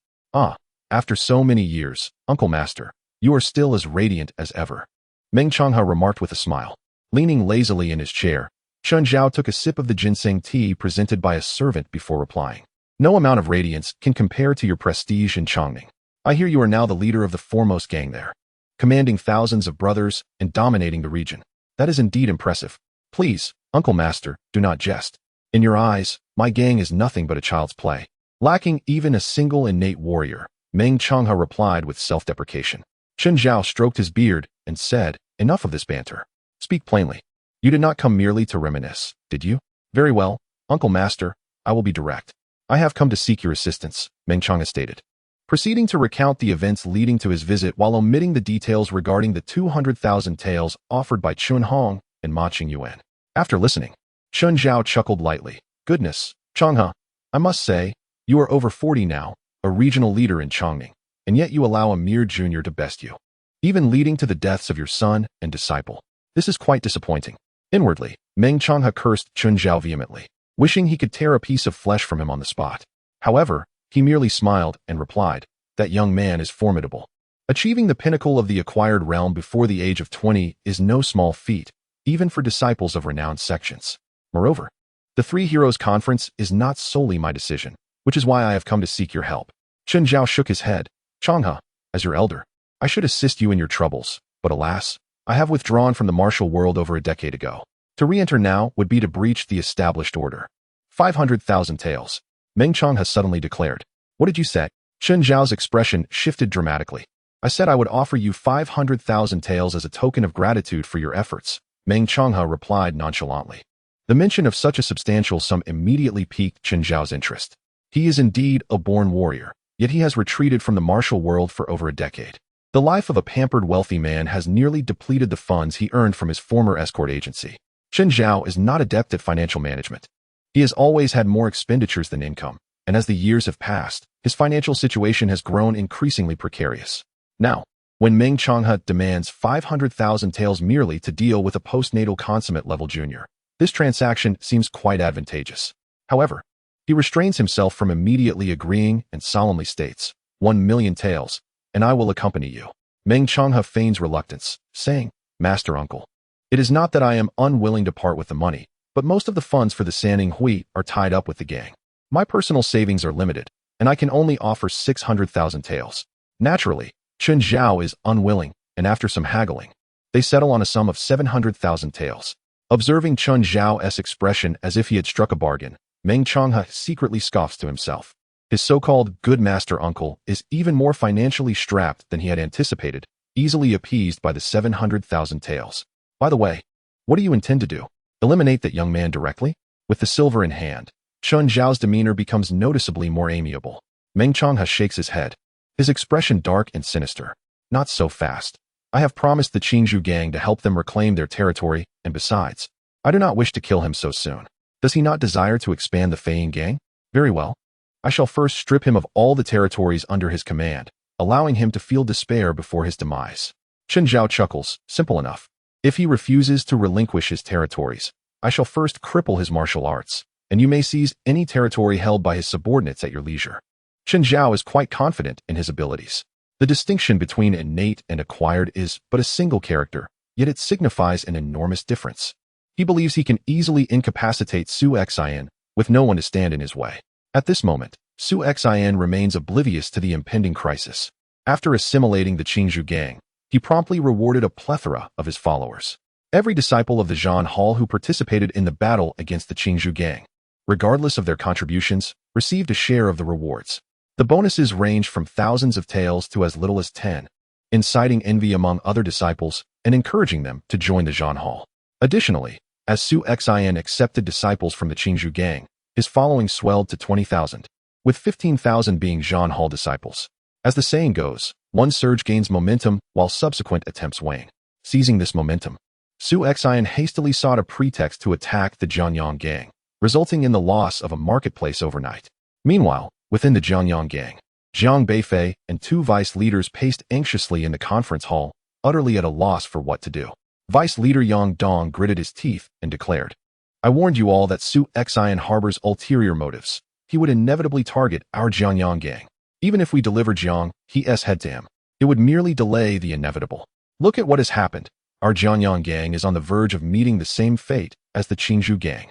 After so many years, Uncle Master, you are still as radiant as ever, Meng Changhe remarked with a smile. Leaning lazily in his chair, Chen Zhao took a sip of the ginseng tea presented by a servant before replying. No amount of radiance can compare to your prestige in Chongning. I hear you are now the leader of the foremost gang there, commanding thousands of brothers and dominating the region. That is indeed impressive. Please, Uncle Master, do not jest. In your eyes, my gang is nothing but a child's play. Lacking even a single innate warrior, Meng Changhe replied with self-deprecation. Chen Zhao stroked his beard and said, enough of this banter. Speak plainly. You did not come merely to reminisce, did you? Very well, Uncle Master, I will be direct. I have come to seek your assistance, Meng Changhe stated, proceeding to recount the events leading to his visit while omitting the details regarding the 200,000 taels offered by Chen Hong and Ma Qingyuan. After listening, Chen Zhao chuckled lightly. Goodness, Changhe, I must say, you are over 40 now, a regional leader in Chongning, and yet you allow a mere junior to best you, even leading to the deaths of your son and disciple. This is quite disappointing. Inwardly, Meng Changhe cursed Chen Zhao vehemently. wishing he could tear a piece of flesh from him on the spot. However, he merely smiled and replied, "That young man is formidable." Achieving the pinnacle of the acquired realm before the age of 20 is no small feat, even for disciples of renowned sections. Moreover, the Three Heroes Conference is not solely my decision, which is why I have come to seek your help. Chen Zhao shook his head. Jianghu, as your elder, I should assist you in your troubles, but alas, I have withdrawn from the martial world over a decade ago. To re-enter now would be to breach the established order. 500,000 taels. Meng Changhe suddenly declared. What did you say? Chen Zhao's expression shifted dramatically. I said I would offer you 500,000 taels as a token of gratitude for your efforts, Meng Changhe replied nonchalantly. The mention of such a substantial sum immediately piqued Chen Zhao's interest. He is indeed a born warrior, yet he has retreated from the martial world for over a decade. The life of a pampered wealthy man has nearly depleted the funds he earned from his former escort agency. Chen Zhao is not adept at financial management. He has always had more expenditures than income, and as the years have passed, his financial situation has grown increasingly precarious. Now, when Meng Changhe demands 500,000 taels merely to deal with a postnatal consummate level junior, this transaction seems quite advantageous. However, he restrains himself from immediately agreeing and solemnly states, 1,000,000 taels, and I will accompany you. Meng Changhe feigns reluctance, saying, Master Uncle, it is not that I am unwilling to part with the money, but most of the funds for the Sanning Hui are tied up with the gang. My personal savings are limited, and I can only offer 600,000 taels. Naturally, Chen Zhao is unwilling, and after some haggling, they settle on a sum of 700,000 taels. Observing Chen Zhao's expression as if he had struck a bargain, Meng Changhe secretly scoffs to himself. His so-called good master uncle is even more financially strapped than he had anticipated, easily appeased by the 700,000 taels. By the way, what do you intend to do? Eliminate that young man directly? With the silver in hand, Chen Zhao's demeanor becomes noticeably more amiable. Meng Changhe shakes his head, his expression dark and sinister. Not so fast. I have promised the Jianghu gang to help them reclaim their territory, and besides, I do not wish to kill him so soon. Does he not desire to expand the Feiyin gang? Very well. I shall first strip him of all the territories under his command, allowing him to feel despair before his demise. Chen Zhao chuckles, simple enough. If he refuses to relinquish his territories, I shall first cripple his martial arts, and you may seize any territory held by his subordinates at your leisure. Chen Zhao is quite confident in his abilities. The distinction between innate and acquired is but a single character, yet it signifies an enormous difference. He believes he can easily incapacitate Su Xian, with no one to stand in his way. At this moment, Su Xian remains oblivious to the impending crisis. After assimilating the Jianghu gang, he promptly rewarded a plethora of his followers. Every disciple of the Zhan Hall who participated in the battle against the Jianghu gang, regardless of their contributions, received a share of the rewards. The bonuses ranged from thousands of taels to as little as 10, inciting envy among other disciples and encouraging them to join the Zhan Hall. Additionally, as Su Xian accepted disciples from the Jianghu gang, his following swelled to 20,000, with 15,000 being Zhan Hall disciples. As the saying goes, one surge gains momentum while subsequent attempts wane. Seizing this momentum, Su Xian hastily sought a pretext to attack the Jianyang gang, resulting in the loss of a marketplace overnight. Meanwhile, within the Jianyang gang, Jiang Beifei and two vice leaders paced anxiously in the conference hall, utterly at a loss for what to do. Vice leader Yang Dong gritted his teeth and declared, I warned you all that Su Xian harbors ulterior motives. He would inevitably target our Jianyang gang. Even if we deliver Jiang He's head to him, it would merely delay the inevitable. Look at what has happened. Our Jianyang gang is on the verge of meeting the same fate as the Jianghu gang.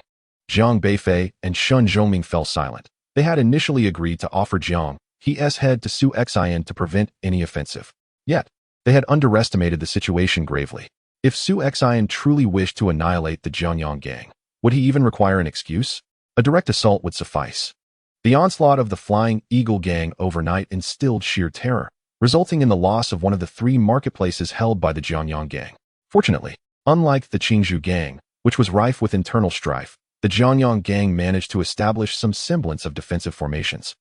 Jiang Beifei and Shun Zhongming fell silent. They had initially agreed to offer Jiang He's head to Su Xian to prevent any offensive. Yet, they had underestimated the situation gravely. If Su Xian truly wished to annihilate the Jianyang gang, would he even require an excuse? A direct assault would suffice. The onslaught of the Flying Eagle gang overnight instilled sheer terror, resulting in the loss of one of the 3 marketplaces held by the Jianyang gang. Fortunately, unlike the Jianghu gang, which was rife with internal strife, the Jianyang gang managed to establish some semblance of defensive formations,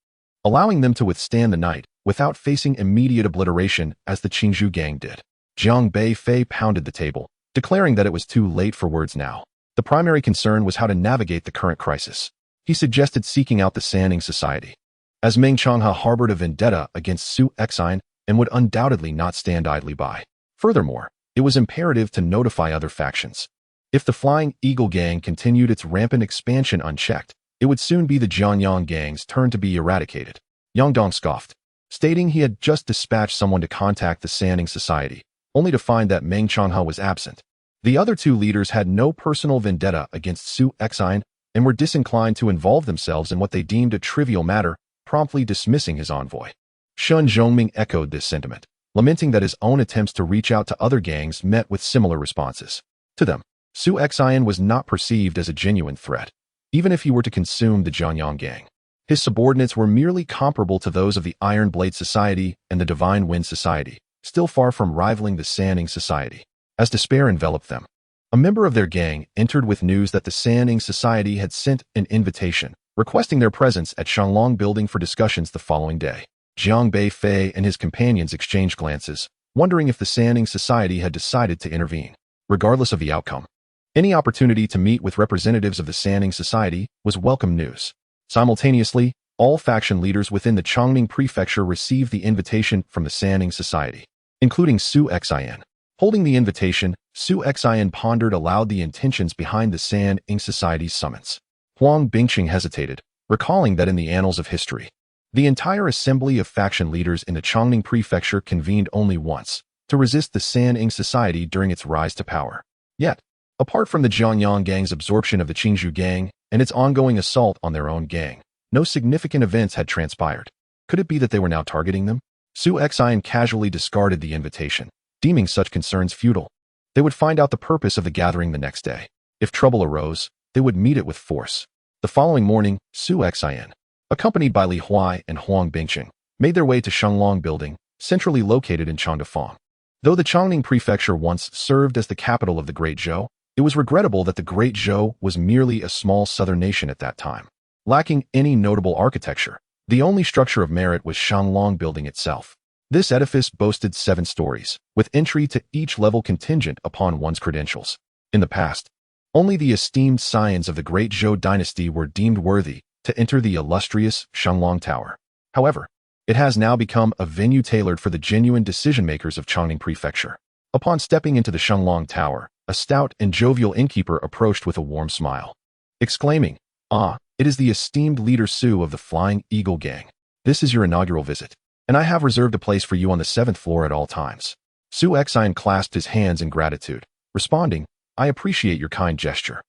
allowing them to withstand the night without facing immediate obliteration as the Jianghu gang did. Jiang Beifei pounded the table, declaring that it was too late for words now. The primary concern was how to navigate the current crisis. He suggested seeking out the Sanning Society, as Meng Changhe harbored a vendetta against Su Xian and would undoubtedly not stand idly by. Furthermore, it was imperative to notify other factions. If the Flying Eagle gang continued its rampant expansion unchecked, it would soon be the Jianghu gang's turn to be eradicated. Yang Dong scoffed, stating he had just dispatched someone to contact the Sanning Society, only to find that Meng Changhe was absent. The other two leaders had no personal vendetta against Su Xian and were disinclined to involve themselves in what they deemed a trivial matter, promptly dismissing his envoy. Shun Zhongming echoed this sentiment, lamenting that his own attempts to reach out to other gangs met with similar responses. To them, Su Xian was not perceived as a genuine threat, even if he were to consume the Jianghu gang. His subordinates were merely comparable to those of the Iron Blade Society and the Divine Wind Society, still far from rivaling the Sanning Society. As despair enveloped them, a member of their gang entered with news that the Sanning Society had sent an invitation, requesting their presence at Shanglong Building for discussions the following day. Jiang Beifei and his companions exchanged glances, wondering if the Sanning Society had decided to intervene. Regardless of the outcome, any opportunity to meet with representatives of the Sanning Society was welcome news. Simultaneously, all faction leaders within the Chongming Prefecture received the invitation from the Sanning Society, including Su Xian. Holding the invitation, Su Xian pondered aloud the intentions behind the Sanning Society's summons. Huang Bingqing hesitated, recalling that in the annals of history, the entire assembly of faction leaders in the Chongming Prefecture convened only once, to resist the Sanning Society during its rise to power. Yet, apart from the Jianghu gang's absorption of the Qingzhou gang and its ongoing assault on their own gang, no significant events had transpired. Could it be that they were now targeting them? Su Xian casually discarded the invitation, deeming such concerns futile. They would find out the purpose of the gathering the next day. If trouble arose, they would meet it with force. The following morning, Su Xian, accompanied by Li Huai and Huang Bingqing, made their way to Shanglong Building, centrally located in Changdefang. Though the Chongming Prefecture once served as the capital of the Great Zhou, it was regrettable that the Great Zhou was merely a small southern nation at that time. Lacking any notable architecture, the only structure of merit was Shanglong Building itself. This edifice boasted 7 stories, with entry to each level contingent upon one's credentials. In the past, only the esteemed scions of the Great Zhou dynasty were deemed worthy to enter the illustrious Shanglong Tower. However, it has now become a venue tailored for the genuine decision-makers of Chongming Prefecture. Upon stepping into the Shanglong Tower, a stout and jovial innkeeper approached with a warm smile, exclaiming, "Ah, it is the esteemed leader Su of the Flying Eagle Gang. This is your inaugural visit, and I have reserved a place for you on the 7th floor at all times." Su Xian clasped his hands in gratitude, responding, "I appreciate your kind gesture,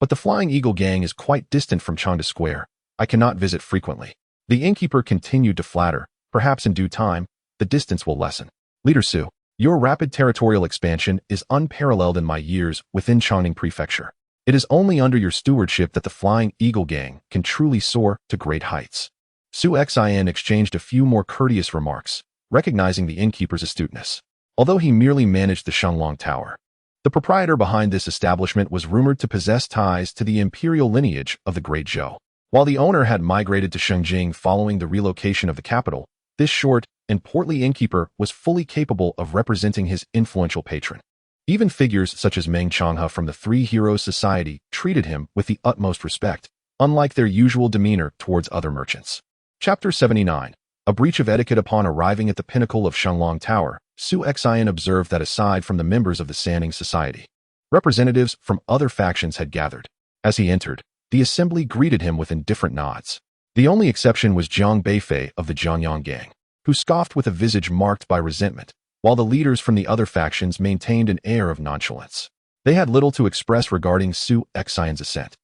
but the Flying Eagle Gang is quite distant from Changde Square. I cannot visit frequently." The innkeeper continued to flatter, "Perhaps in due time, the distance will lessen. Leader Su, your rapid territorial expansion is unparalleled in my years within Chongming Prefecture. It is only under your stewardship that the Flying Eagle Gang can truly soar to great heights." Su Xian exchanged a few more courteous remarks, recognizing the innkeeper's astuteness. Although he merely managed the Shanglong Tower, the proprietor behind this establishment was rumored to possess ties to the imperial lineage of the Great Zhou. While the owner had migrated to Shengjing following the relocation of the capital, this short and portly innkeeper was fully capable of representing his influential patron. Even figures such as Meng Changhe from the Three Heroes Society treated him with the utmost respect, unlike their usual demeanor towards other merchants. Chapter 79. A breach of etiquette. Upon arriving at the pinnacle of Shanglong Tower, Su Xian observed that aside from the members of the Sanning Society, representatives from other factions had gathered. As he entered, the assembly greeted him with indifferent nods. The only exception was Jiang Beifei of the Jianghu gang, who scoffed with a visage marked by resentment, while the leaders from the other factions maintained an air of nonchalance. They had little to express regarding Su Xian's ascent.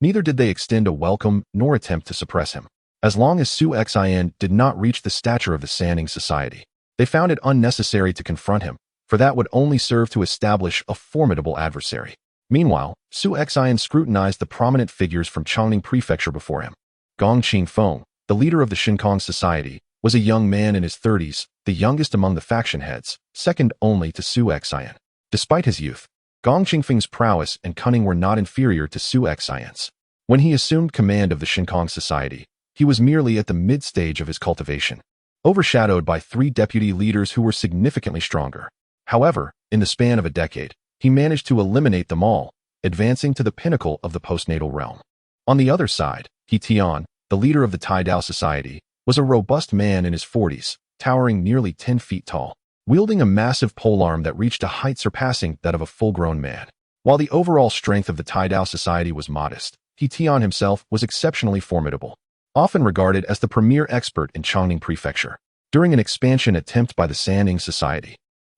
Neither did they extend a welcome nor attempt to suppress him. As long as Su Xian did not reach the stature of the Sanning Society, they found it unnecessary to confront him, for that would only serve to establish a formidable adversary. Meanwhile, Su Xian scrutinized the prominent figures from Chongming Prefecture before him. Gong Qingfeng, the leader of the Shinkong Society, was a young man in his 30s, the youngest among the faction heads, second only to Su Xian. Despite his youth, Gong Qingfeng's prowess and cunning were not inferior to Su Xian's. When he assumed command of the Shinkong Society, he was merely at the mid-stage of his cultivation, overshadowed by 3 deputy leaders who were significantly stronger. However, in the span of a decade, he managed to eliminate them all, advancing to the pinnacle of the postnatal realm. On the other side, He Tian, the leader of the Tai Dao Society, was a robust man in his 40s, towering nearly 10 feet tall, wielding a massive polearm that reached a height surpassing that of a full-grown man. While the overall strength of the Tai Dao Society was modest, He Tian himself was exceptionally formidable, often regarded as the premier expert in Changning Prefecture. During an expansion attempt by the Sanning Society,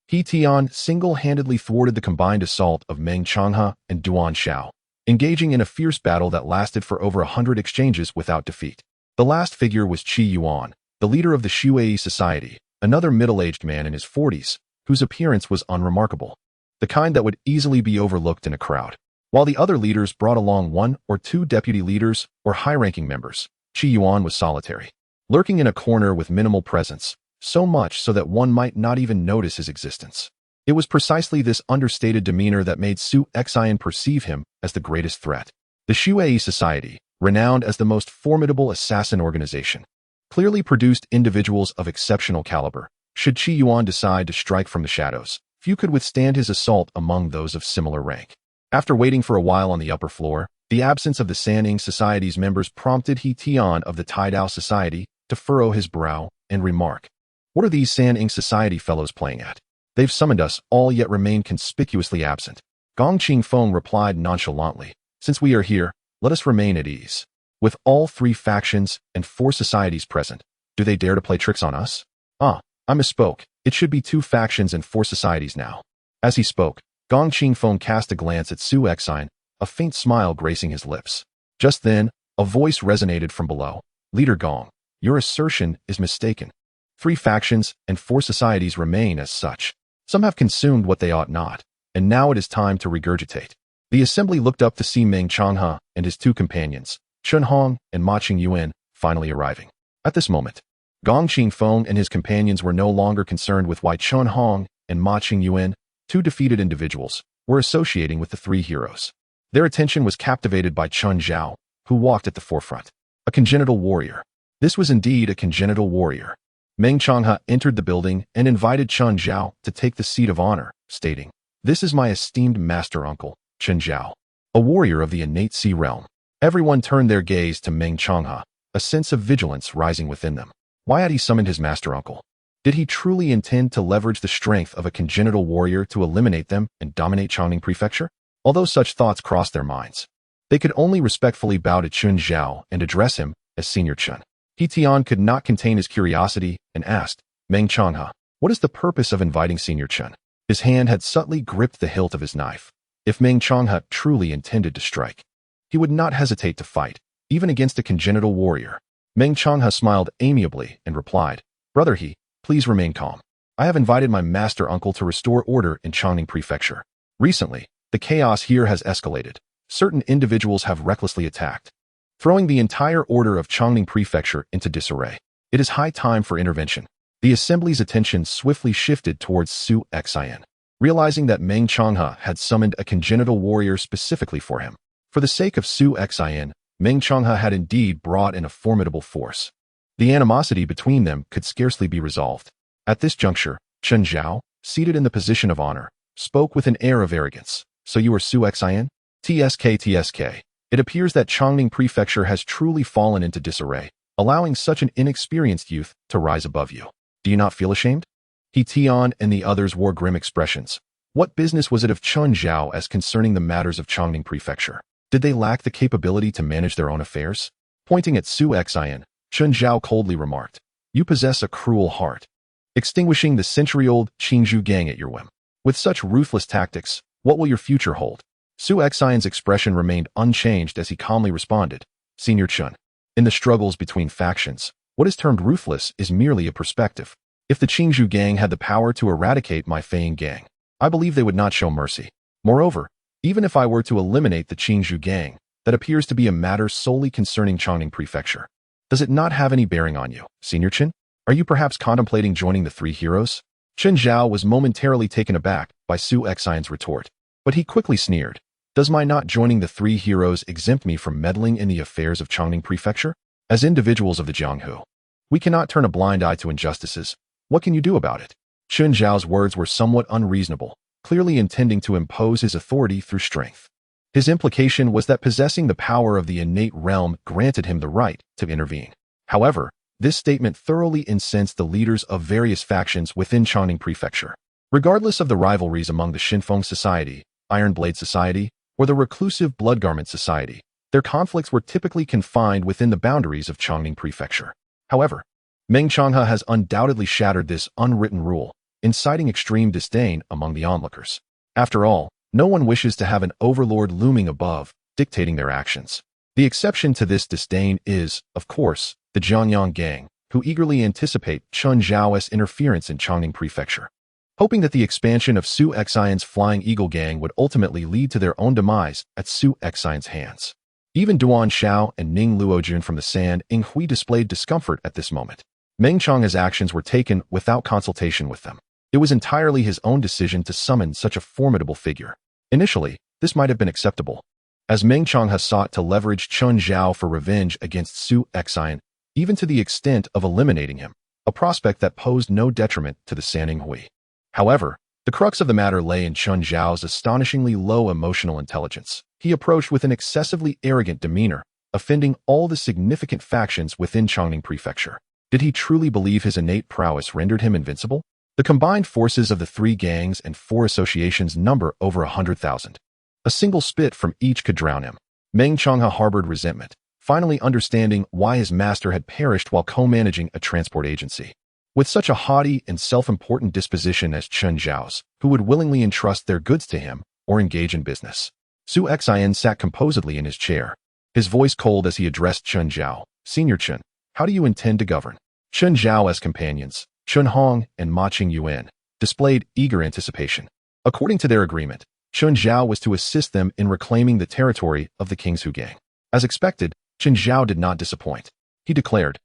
He Tian single-handedly thwarted the combined assault of Meng Changhe and Duan Xiao, engaging in a fierce battle that lasted for over 100 exchanges without defeat. The last figure was Qi Yuan, the leader of the Shui Society, another middle-aged man in his 40s, whose appearance was unremarkable, the kind that would easily be overlooked in a crowd. While the other leaders brought along one or two deputy leaders or high-ranking members, Qi Yuan was solitary, lurking in a corner with minimal presence, so much so that one might not even notice his existence. It was precisely this understated demeanor that made Su Xian perceive him as the greatest threat. The Shui Society, renowned as the most formidable assassin organization, clearly produced individuals of exceptional caliber. Should Qi Yuan decide to strike from the shadows, few could withstand his assault among those of similar rank. After waiting for a while on the upper floor, the absence of the Sanning Society's members prompted He Tian of the Taidao Society to furrow his brow and remark, "What are these Sanning Society fellows playing at? They've summoned us all yet remain conspicuously absent." Gong Qingfeng replied nonchalantly, "Since we are here, let us remain at ease. With all three factions and four societies present, do they dare to play tricks on us? I misspoke. It should be 2 factions and 4 societies now." As he spoke, Gong Qingfeng cast a glance at Su Xian, a faint smile gracing his lips. Just then, a voice resonated from below. "Leader Gong, your assertion is mistaken. 3 factions and 4 societies remain as such. Some have consumed what they ought not, and now it is time to regurgitate." The assembly looked up to see Meng Changhe and his 2 companions, Chen Hong and Ma Qingyuan, finally arriving. At this moment, Gong Qingfeng and his companions were no longer concerned with why Chen Hong and Ma Qingyuan, 2 defeated individuals, were associating with the 3 heroes. Their attention was captivated by Chen Zhao, who walked at the forefront. A congenital warrior. This was indeed a congenital warrior. Meng Changhe entered the building and invited Chen Zhao to take the seat of honor, stating, "This is my esteemed master uncle, Chen Zhao, a warrior of the innate sea realm." Everyone turned their gaze to Meng Changhe, a sense of vigilance rising within them. Why had he summoned his master uncle? Did he truly intend to leverage the strength of a congenital warrior to eliminate them and dominate Changning Prefecture? Although such thoughts crossed their minds, they could only respectfully bow to Chen Zhao and address him as Senior Chen. He Tian could not contain his curiosity and asked, "Meng Changhe, what is the purpose of inviting Senior Chen?" His hand had subtly gripped the hilt of his knife. If Meng Changhe truly intended to strike, he would not hesitate to fight, even against a congenital warrior. Meng Changhe smiled amiably and replied, "Brother He, please remain calm. I have invited my master uncle to restore order in Changning Prefecture. Recently, the chaos here has escalated. Certain individuals have recklessly attacked, throwing the entire order of Changning Prefecture into disarray. It is high time for intervention." The assembly's attention swiftly shifted towards Su Xian, realizing that Meng Changhe had summoned a congenital warrior specifically for him. For the sake of Su Xian, Meng Changhe had indeed brought in a formidable force. The animosity between them could scarcely be resolved. At this juncture, Chen Zhao, seated in the position of honor, spoke with an air of arrogance. "So you are Su Xian? TSK. It appears that Changning Prefecture has truly fallen into disarray, allowing such an inexperienced youth to rise above you. Do you not feel ashamed?" He Tian and the others wore grim expressions. What business was it of Chen Zhao as concerning the matters of Changning Prefecture? Did they lack the capability to manage their own affairs? Pointing at Su Xian, Chen Zhao coldly remarked, "You possess a cruel heart, extinguishing the century-old Qingzhou gang at your whim. With such ruthless tactics, what will your future hold?" Su Xian's expression remained unchanged as he calmly responded, "Senior Chen, in the struggles between factions, what is termed ruthless is merely a perspective. If the Qingzhou gang had the power to eradicate my Feiying gang, I believe they would not show mercy. Moreover, even if I were to eliminate the Qingzhou gang, that appears to be a matter solely concerning Changning Prefecture. Does it not have any bearing on you, Senior Chen? Are you perhaps contemplating joining the 3 heroes?" Chen Zhao was momentarily taken aback by Su Xian's retort, but he quickly sneered, "Does my not joining the 3 heroes exempt me from meddling in the affairs of Changning Prefecture? As individuals of the Jianghu, we cannot turn a blind eye to injustices. What can you do about it?" Chen Zhao's words were somewhat unreasonable, clearly intending to impose his authority through strength. His implication was that possessing the power of the innate realm granted him the right to intervene. However, this statement thoroughly incensed the leaders of various factions within Changning Prefecture. Regardless of the rivalries among the Shinfeng Society, Iron Blade Society, or the reclusive Blood Garment Society, Their conflicts were typically confined within the boundaries of Chongning Prefecture. However, Meng Changhe has undoubtedly shattered this unwritten rule, inciting extreme disdain among the onlookers. After all, no one wishes to have an overlord looming above, dictating their actions. The exception to this disdain is, of course, the Jiangyang gang, who eagerly anticipate Chen Zhao's interference in Chongning Prefecture, hoping that the expansion of Su Xian's Flying Eagle gang would ultimately lead to their own demise at Su Xian's hands. Even Duan Xiao and Ning Luojun from the San Ing Hui displayed discomfort at this moment. Meng Changhe's actions were taken without consultation with them. It was entirely his own decision to summon such a formidable figure. Initially, this might have been acceptable, as Meng Changhe sought to leverage Chen Zhao for revenge against Su Xian, even to the extent of eliminating him, a prospect that posed no detriment to the San Ing Hui. However, the crux of the matter lay in Chen Zhao's astonishingly low emotional intelligence. He approached with an excessively arrogant demeanor, offending all the significant factions within Chongning Prefecture. Did he truly believe his innate prowess rendered him invincible? The combined forces of the 3 gangs and 4 associations number over 100,000. A single spit from each could drown him. Meng Changhe harbored resentment, finally understanding why his master had perished while co-managing a transport agency. With such a haughty and self-important disposition as Chen Zhao's, who would willingly entrust their goods to him or engage in business. Su Xian sat composedly in his chair, his voice cold as he addressed Chen Zhao. Senior Chen, how do you intend to govern? Chen Zhao's companions, Chen Hong and Ma Qingyuan, displayed eager anticipation. According to their agreement, Chen Zhao was to assist them in reclaiming the territory of the Kingshu gang. As expected, Chen Zhao did not disappoint. He declared,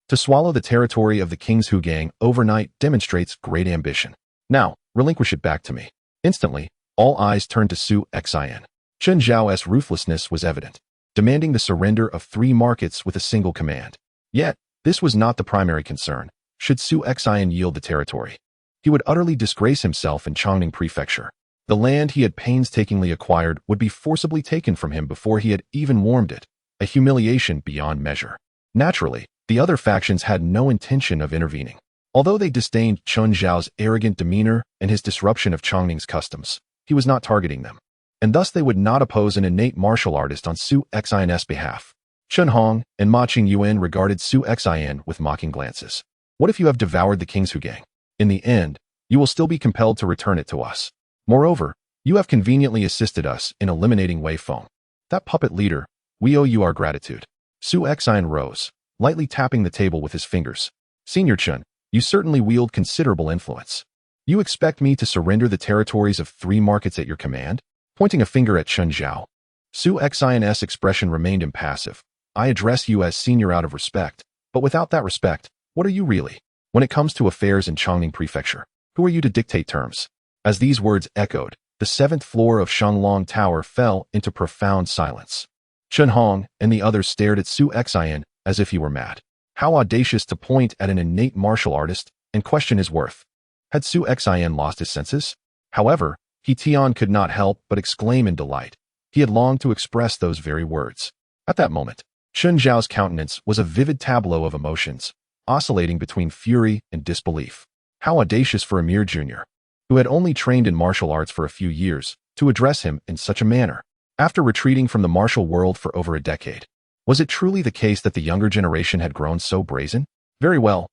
to swallow the territory of the Kingshu gang overnight demonstrates great ambition. Now, relinquish it back to me. Instantly, all eyes turned to Su Xian. Chen Zhao's ruthlessness was evident, demanding the surrender of 3 markets with a single command. Yet, this was not the primary concern. Should Su Xian yield the territory, he would utterly disgrace himself in Chongning Prefecture. The land he had painstakingly acquired would be forcibly taken from him before he had even warmed it, a humiliation beyond measure. Naturally, the other factions had no intention of intervening. Although they disdained Chen Zhao's arrogant demeanor and his disruption of Chongning's customs, he was not targeting them, and thus they would not oppose an innate martial artist on Su Xian's behalf. Chen Hong and Ma Qingyuan regarded Su Xian with mocking glances. What if you have devoured the Kingshu gang? In the end, you will still be compelled to return it to us. Moreover, you have conveniently assisted us in eliminating Wei Feng. That puppet leader, we owe you our gratitude. Su Xian rose, lightly tapping the table with his fingers. Senior Chen, you certainly wield considerable influence. You expect me to surrender the territories of 3 markets at your command? Pointing a finger at Chen Zhao. Su Xian's expression remained impassive. I address you as senior out of respect, but without that respect, what are you really? When it comes to affairs in Chongning Prefecture, who are you to dictate terms? As these words echoed, the 7th floor of Shanglong Tower fell into profound silence. Chen Hong and the others stared at Su Xian as if he were mad. How audacious to point at an innate martial artist and question his worth. Had Su Xian lost his senses? However, He Tian could not help but exclaim in delight. He had longed to express those very words. At that moment, Chen Zhao's countenance was a vivid tableau of emotions, oscillating between fury and disbelief. How audacious for a mere junior, who had only trained in martial arts for a few years, to address him in such a manner, after retreating from the martial world for over a decade. Was it truly the case that the younger generation had grown so brazen? Very well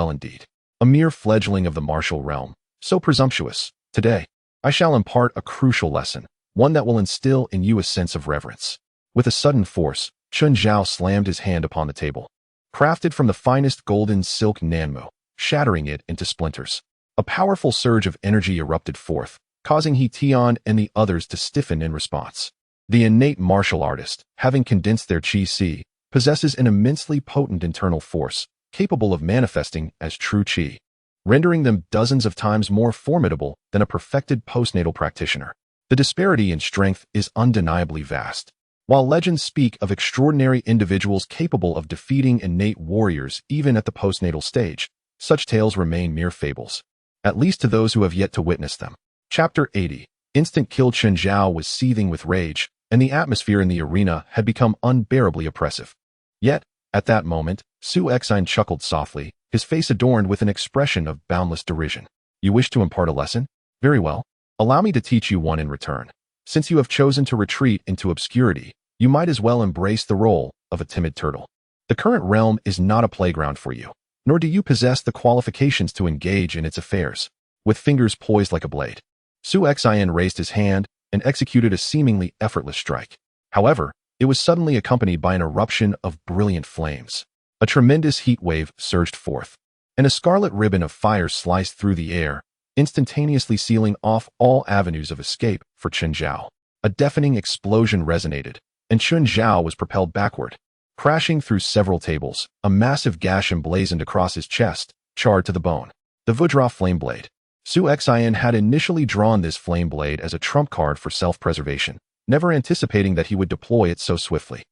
indeed. A mere fledgling of the martial realm, so presumptuous. Today, I shall impart a crucial lesson, one that will instill in you a sense of reverence. With a sudden force, Chen Zhao slammed his hand upon the table, crafted from the finest golden silk nanmu, shattering it into splinters. A powerful surge of energy erupted forth, causing He Tian and the others to stiffen in response. The innate martial artist, having condensed their qi, possesses an immensely potent internal force, capable of manifesting as true qi, rendering them dozens of times more formidable than a perfected postnatal practitioner. The disparity in strength is undeniably vast. While legends speak of extraordinary individuals capable of defeating innate warriors even at the postnatal stage, such tales remain mere fables, at least to those who have yet to witness them. Chapter 80. Instant kill. Chen Zhao was seething with rage, and the atmosphere in the arena had become unbearably oppressive. Yet, at that moment, Su Xian chuckled softly, his face adorned with an expression of boundless derision. You wish to impart a lesson? Very well. Allow me to teach you one in return. Since you have chosen to retreat into obscurity, you might as well embrace the role of a timid turtle. The current realm is not a playground for you, nor do you possess the qualifications to engage in its affairs. With fingers poised like a blade, Su Xian raised his hand and executed a seemingly effortless strike. However, it was suddenly accompanied by an eruption of brilliant flames. A tremendous heat wave surged forth, and a scarlet ribbon of fire sliced through the air, instantaneously sealing off all avenues of escape for Chen Zhao. A deafening explosion resonated, and Chen Zhao was propelled backward, crashing through several tables. A massive gash emblazoned across his chest, charred to the bone. The Vajra flame blade. Su Xian had initially drawn this flame blade as a trump card for self-preservation, never anticipating that he would deploy it so swiftly.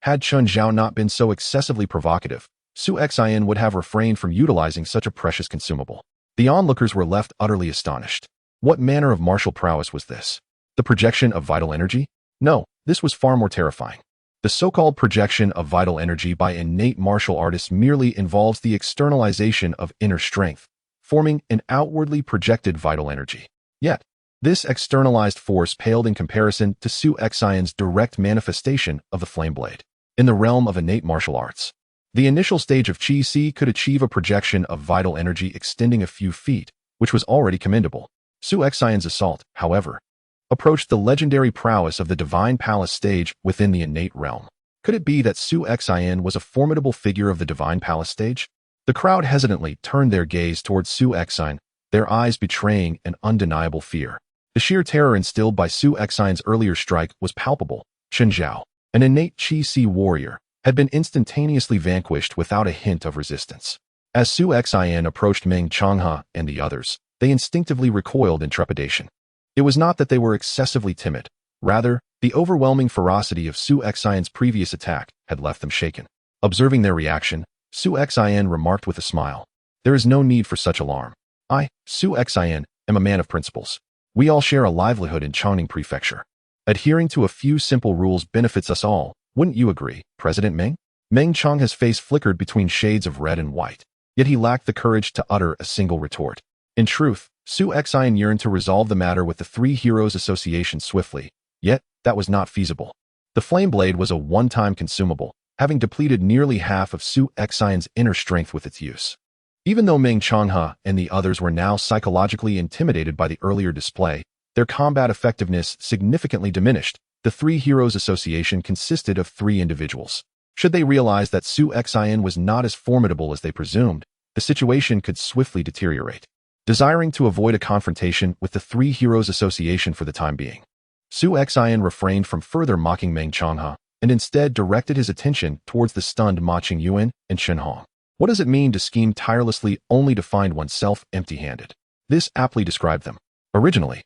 Had Chen Zhao not been so excessively provocative, Su Xian would have refrained from utilizing such a precious consumable. The onlookers were left utterly astonished. What manner of martial prowess was this? The projection of vital energy? No, this was far more terrifying. The so-called projection of vital energy by innate martial artists merely involves the externalization of inner strength, forming an outwardly projected vital energy. Yet, this externalized force paled in comparison to Su Xian's direct manifestation of the flame blade. In the realm of innate martial arts, the initial stage of Qi Si could achieve a projection of vital energy extending a few feet, which was already commendable. Su Xian's assault, however, approached the legendary prowess of the Divine Palace stage within the innate realm. Could it be that Su Xian was a formidable figure of the Divine Palace stage? The crowd hesitantly turned their gaze towards Su Xian, their eyes betraying an undeniable fear. The sheer terror instilled by Su Xian's earlier strike was palpable. Chen Zhao, an innate Qi Si warrior, had been instantaneously vanquished without a hint of resistance. As Su Xian approached Meng Changhe and the others, they instinctively recoiled in trepidation. It was not that they were excessively timid. Rather, the overwhelming ferocity of Su Xian's previous attack had left them shaken. Observing their reaction, Su Xian remarked with a smile, "There is no need for such alarm. I, Su Xian, am a man of principles. We all share a livelihood in Changning Prefecture. Adhering to a few simple rules benefits us all, wouldn't you agree, President Meng?" Meng Changhe's face flickered between shades of red and white, yet he lacked the courage to utter a single retort. In truth, Su Xian yearned to resolve the matter with the Three Heroes Association swiftly, yet that was not feasible. The flame blade was a one-time consumable, having depleted nearly half of Su Xian's inner strength with its use. Even though Meng Changhe and the others were now psychologically intimidated by the earlier display, their combat effectiveness significantly diminished. The Three Heroes Association consisted of 3 individuals. Should they realize that Su Xian was not as formidable as they presumed, the situation could swiftly deteriorate. Desiring to avoid a confrontation with the Three Heroes Association for the time being, Su Xian refrained from further mocking Meng Changhe and instead directed his attention towards the stunned Ma Qingyuan and Chen Hong. What does it mean to scheme tirelessly only to find oneself empty-handed? This aptly described them. Originally,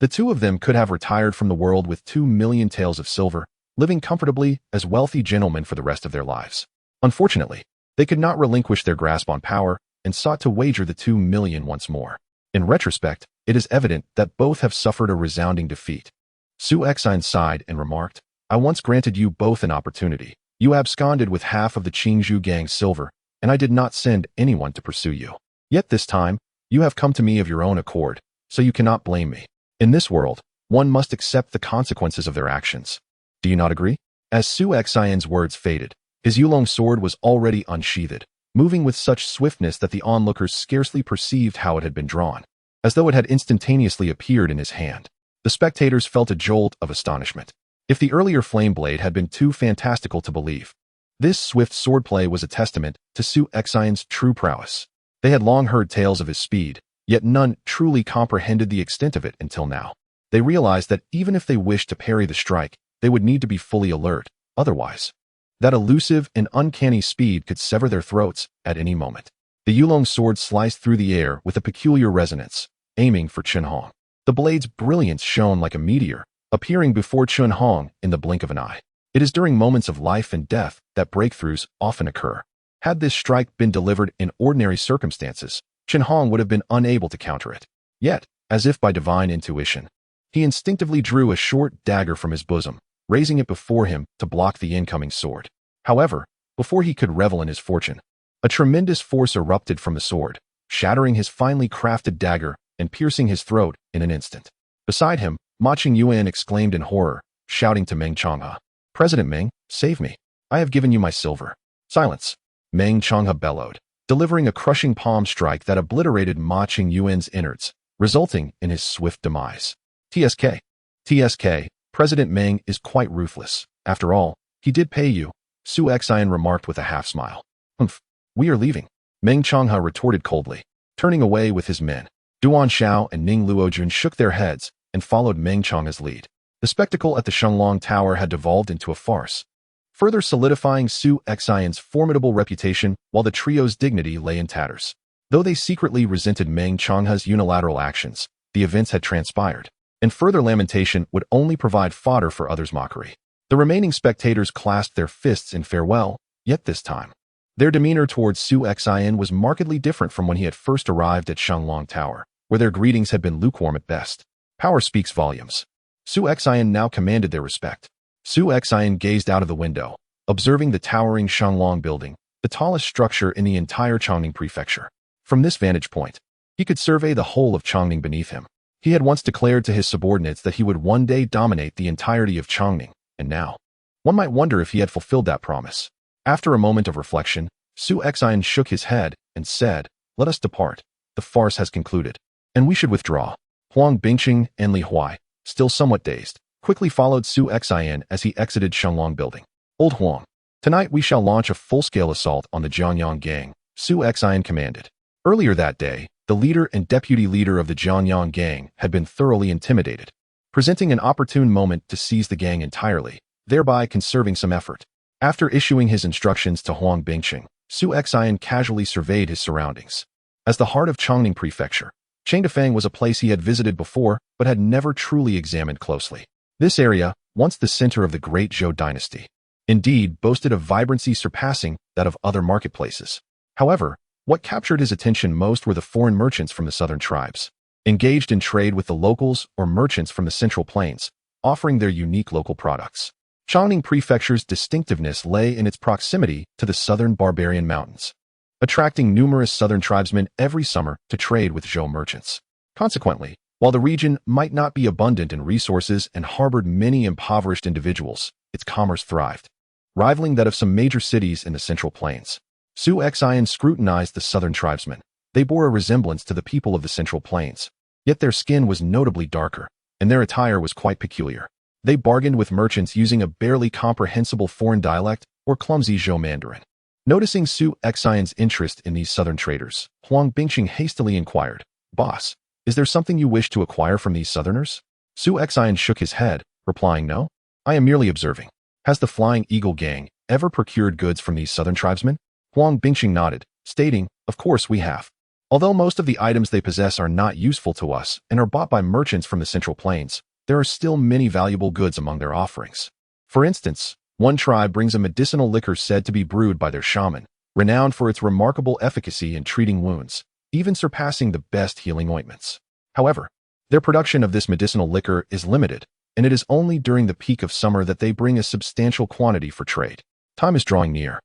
the two of them could have retired from the world with 2 million taels of silver, living comfortably as wealthy gentlemen for the rest of their lives. Unfortunately, they could not relinquish their grasp on power and sought to wager the 2 million once more. In retrospect, it is evident that both have suffered a resounding defeat. Su Xian sighed and remarked, "I once granted you both an opportunity. You absconded with half of the Qingzhou gang's silver, and I did not send anyone to pursue you. Yet this time, you have come to me of your own accord, so you cannot blame me. In this world, one must accept the consequences of their actions. Do you not agree?" As Su Xian's words faded, his Yulong sword was already unsheathed, moving with such swiftness that the onlookers scarcely perceived how it had been drawn, as though it had instantaneously appeared in his hand. The spectators felt a jolt of astonishment. If the earlier flame blade had been too fantastical to believe, this swift swordplay was a testament to Su Xian's true prowess. They had long heard tales of his speed, yet none truly comprehended the extent of it until now. They realized that even if they wished to parry the strike, they would need to be fully alert. Otherwise, that elusive and uncanny speed could sever their throats at any moment. The Yulong sword sliced through the air with a peculiar resonance, aiming for Chen Hong. The blade's brilliance shone like a meteor, appearing before Chen Hong in the blink of an eye. It is during moments of life and death that breakthroughs often occur. Had this strike been delivered in ordinary circumstances, Chen Hong would have been unable to counter it. Yet, as if by divine intuition, he instinctively drew a short dagger from his bosom, raising it before him to block the incoming sword. However, before he could revel in his fortune, a tremendous force erupted from the sword, shattering his finely crafted dagger and piercing his throat in an instant. Beside him, Ma Qingyuan exclaimed in horror, shouting to Meng Changhe, President Meng, save me. I have given you my silver. Silence. Meng Changhe bellowed, delivering a crushing palm strike that obliterated Ma Qingyuan's innards, resulting in his swift demise. TSK. TSK, President Meng is quite ruthless. After all, he did pay you, Su Xian remarked with a half-smile. Humph. We are leaving. Meng Changhe retorted coldly, turning away with his men. Duan Xiao and Ning Luojun shook their heads and followed Meng Changhe's lead. The spectacle at the Shenglong Tower had devolved into a farce, further solidifying Su Xian's formidable reputation while the trio's dignity lay in tatters. Though they secretly resented Meng Changhe's unilateral actions, the events had transpired, and further lamentation would only provide fodder for others' mockery. The remaining spectators clasped their fists in farewell, yet this time, their demeanor towards Su Xian was markedly different from when he had first arrived at Shenglong Tower, where their greetings had been lukewarm at best. Power speaks volumes. Su Xian now commanded their respect. Su Xian gazed out of the window, observing the towering Shenglong building, the tallest structure in the entire Chongning prefecture. From this vantage point, he could survey the whole of Chongning beneath him. He had once declared to his subordinates that he would one day dominate the entirety of Chongning, and now, one might wonder if he had fulfilled that promise. After a moment of reflection, Su Xian shook his head and said, "Let us depart. The farce has concluded, and we should withdraw." Huang Bingqing and Li Huai, still somewhat dazed, quickly followed Su Xian as he exited Shenglong building. "Old Huang, tonight we shall launch a full-scale assault on the Jianyang gang," Su Xian commanded. Earlier that day, the leader and deputy leader of the Jianyang gang had been thoroughly intimidated, presenting an opportune moment to seize the gang entirely, thereby conserving some effort. After issuing his instructions to Huang Bingqing, Su Xian casually surveyed his surroundings. As the heart of Chongning Prefecture, Chengdefang was a place he had visited before but had never truly examined closely. This area, once the center of the Great Zhou dynasty, indeed boasted a vibrancy surpassing that of other marketplaces. However, what captured his attention most were the foreign merchants from the southern tribes, engaged in trade with the locals or merchants from the Central Plains, offering their unique local products. Chongning Prefecture's distinctiveness lay in its proximity to the southern barbarian mountains, attracting numerous southern tribesmen every summer to trade with Zhou merchants. Consequently, while the region might not be abundant in resources and harbored many impoverished individuals, its commerce thrived, rivaling that of some major cities in the Central Plains. Su Xian scrutinized the southern tribesmen. They bore a resemblance to the people of the Central Plains, yet their skin was notably darker, and their attire was quite peculiar. They bargained with merchants using a barely comprehensible foreign dialect or clumsy Zhou Mandarin. Noticing Su Xian's interest in these southern traders, Huang Bingqing hastily inquired, "Boss, is there something you wish to acquire from these southerners?" Su Xian shook his head, replying, "No, I am merely observing. Has the Flying Eagle gang ever procured goods from these southern tribesmen?" Huang Bingqing nodded, stating, "Of course we have. Although most of the items they possess are not useful to us and are bought by merchants from the Central Plains, there are still many valuable goods among their offerings. For instance, one tribe brings a medicinal liquor said to be brewed by their shaman, renowned for its remarkable efficacy in treating wounds, even surpassing the best healing ointments. However, their production of this medicinal liquor is limited, and it is only during the peak of summer that they bring a substantial quantity for trade. Time is drawing near,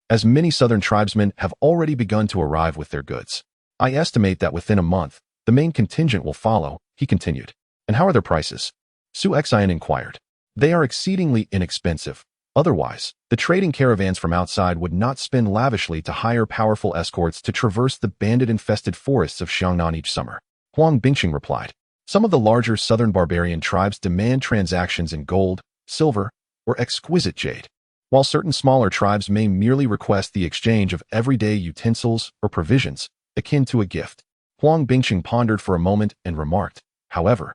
as many southern tribesmen have already begun to arrive with their goods. I estimate that within a month, the main contingent will follow," he continued. "And how are their prices?" Su Xian inquired. "They are exceedingly inexpensive. Otherwise, the trading caravans from outside would not spend lavishly to hire powerful escorts to traverse the bandit-infested forests of Xiangnan each summer," Huang Bingqing replied. "Some of the larger southern barbarian tribes demand transactions in gold, silver, or exquisite jade, while certain smaller tribes may merely request the exchange of everyday utensils or provisions, akin to a gift." Huang Bingqing pondered for a moment and remarked, however,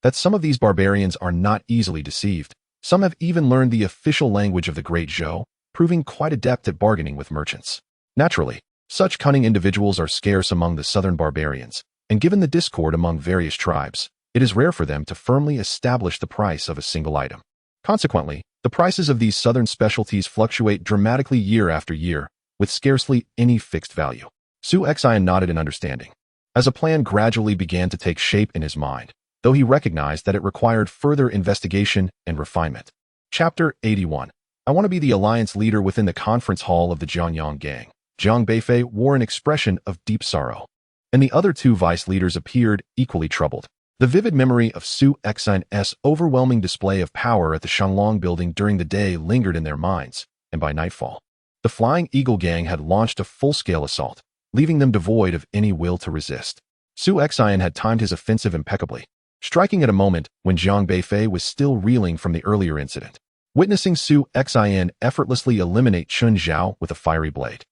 that some of these barbarians are not easily deceived. Some have even learned the official language of the Great Zhou, proving quite adept at bargaining with merchants. Naturally, such cunning individuals are scarce among the southern barbarians, and given the discord among various tribes, it is rare for them to firmly establish the price of a single item. Consequently, the prices of these southern specialties fluctuate dramatically year after year, with scarcely any fixed value. Su Xian nodded in understanding, as a plan gradually began to take shape in his mind, though he recognized that it required further investigation and refinement. Chapter 81. I want to be the alliance leader within the conference hall of the Jianyang gang. Jiang Beifei wore an expression of deep sorrow, and the other two vice leaders appeared equally troubled. The vivid memory of Su Xian's overwhelming display of power at the Shanglong building during the day lingered in their minds, and by nightfall, the Flying Eagle gang had launched a full-scale assault, leaving them devoid of any will to resist. Su Xian had timed his offensive impeccably, striking at a moment when Jiang Beifei was still reeling from the earlier incident. Witnessing Su Xian effortlessly eliminate Chun Zhao with a fiery blade,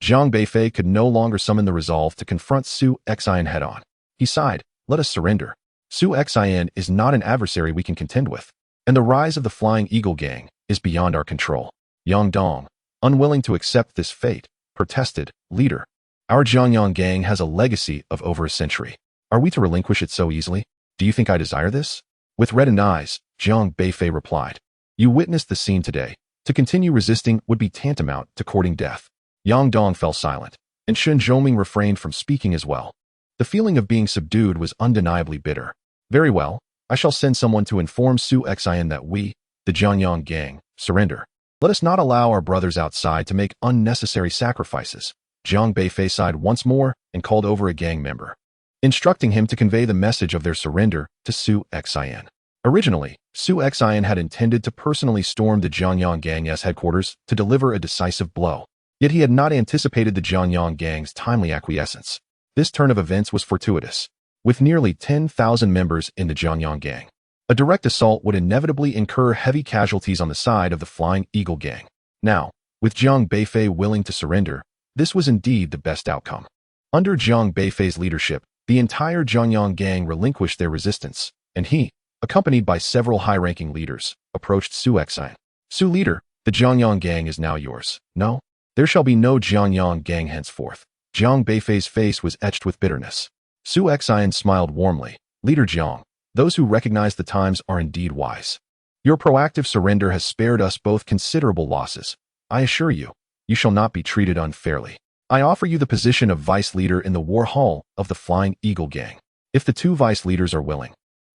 Jiang Beifei could no longer summon the resolve to confront Su Xian head-on. He sighed, "Let us surrender. Su Xian is not an adversary we can contend with, and the rise of the Flying Eagle gang is beyond our control." Yang Dong, unwilling to accept this fate, protested, "Leader, our Jiangyang gang has a legacy of over a century. Are we to relinquish it so easily? Do you think I desire this?" With reddened eyes, Jiang Beifei replied, "You witnessed the scene today. To continue resisting would be tantamount to courting death." Yang Dong fell silent, and Shen Zhoming refrained from speaking as well. The feeling of being subdued was undeniably bitter. "Very well, I shall send someone to inform Su Xian that we, the Jiangyang gang, surrender. Let us not allow our brothers outside to make unnecessary sacrifices." Jiang Beifei sighed once more and called over a gang member, instructing him to convey the message of their surrender to Su Xian. Originally, Su Xian had intended to personally storm the Jiangyang gang's headquarters to deliver a decisive blow. Yet he had not anticipated the Jiangyang gang's timely acquiescence. This turn of events was fortuitous. With nearly 10,000 members in the Jiangyang gang, a direct assault would inevitably incur heavy casualties on the side of the Flying Eagle gang. Now, with Jiang Beifei willing to surrender, this was indeed the best outcome. Under Jiang Beifei's leadership, the entire Jiangyang gang relinquished their resistance, and he, accompanied by several high-ranking leaders, approached Su Xian. "Su leader, the Jiangyang gang is now yours. No, there shall be no Jiangyang gang henceforth." Jiang Beifei's face was etched with bitterness. Su Xian smiled warmly. "Leader Jiang, those who recognize the times are indeed wise. Your proactive surrender has spared us both considerable losses. I assure you, you shall not be treated unfairly. I offer you the position of vice leader in the war hall of the Flying Eagle gang. If the two vice leaders are willing,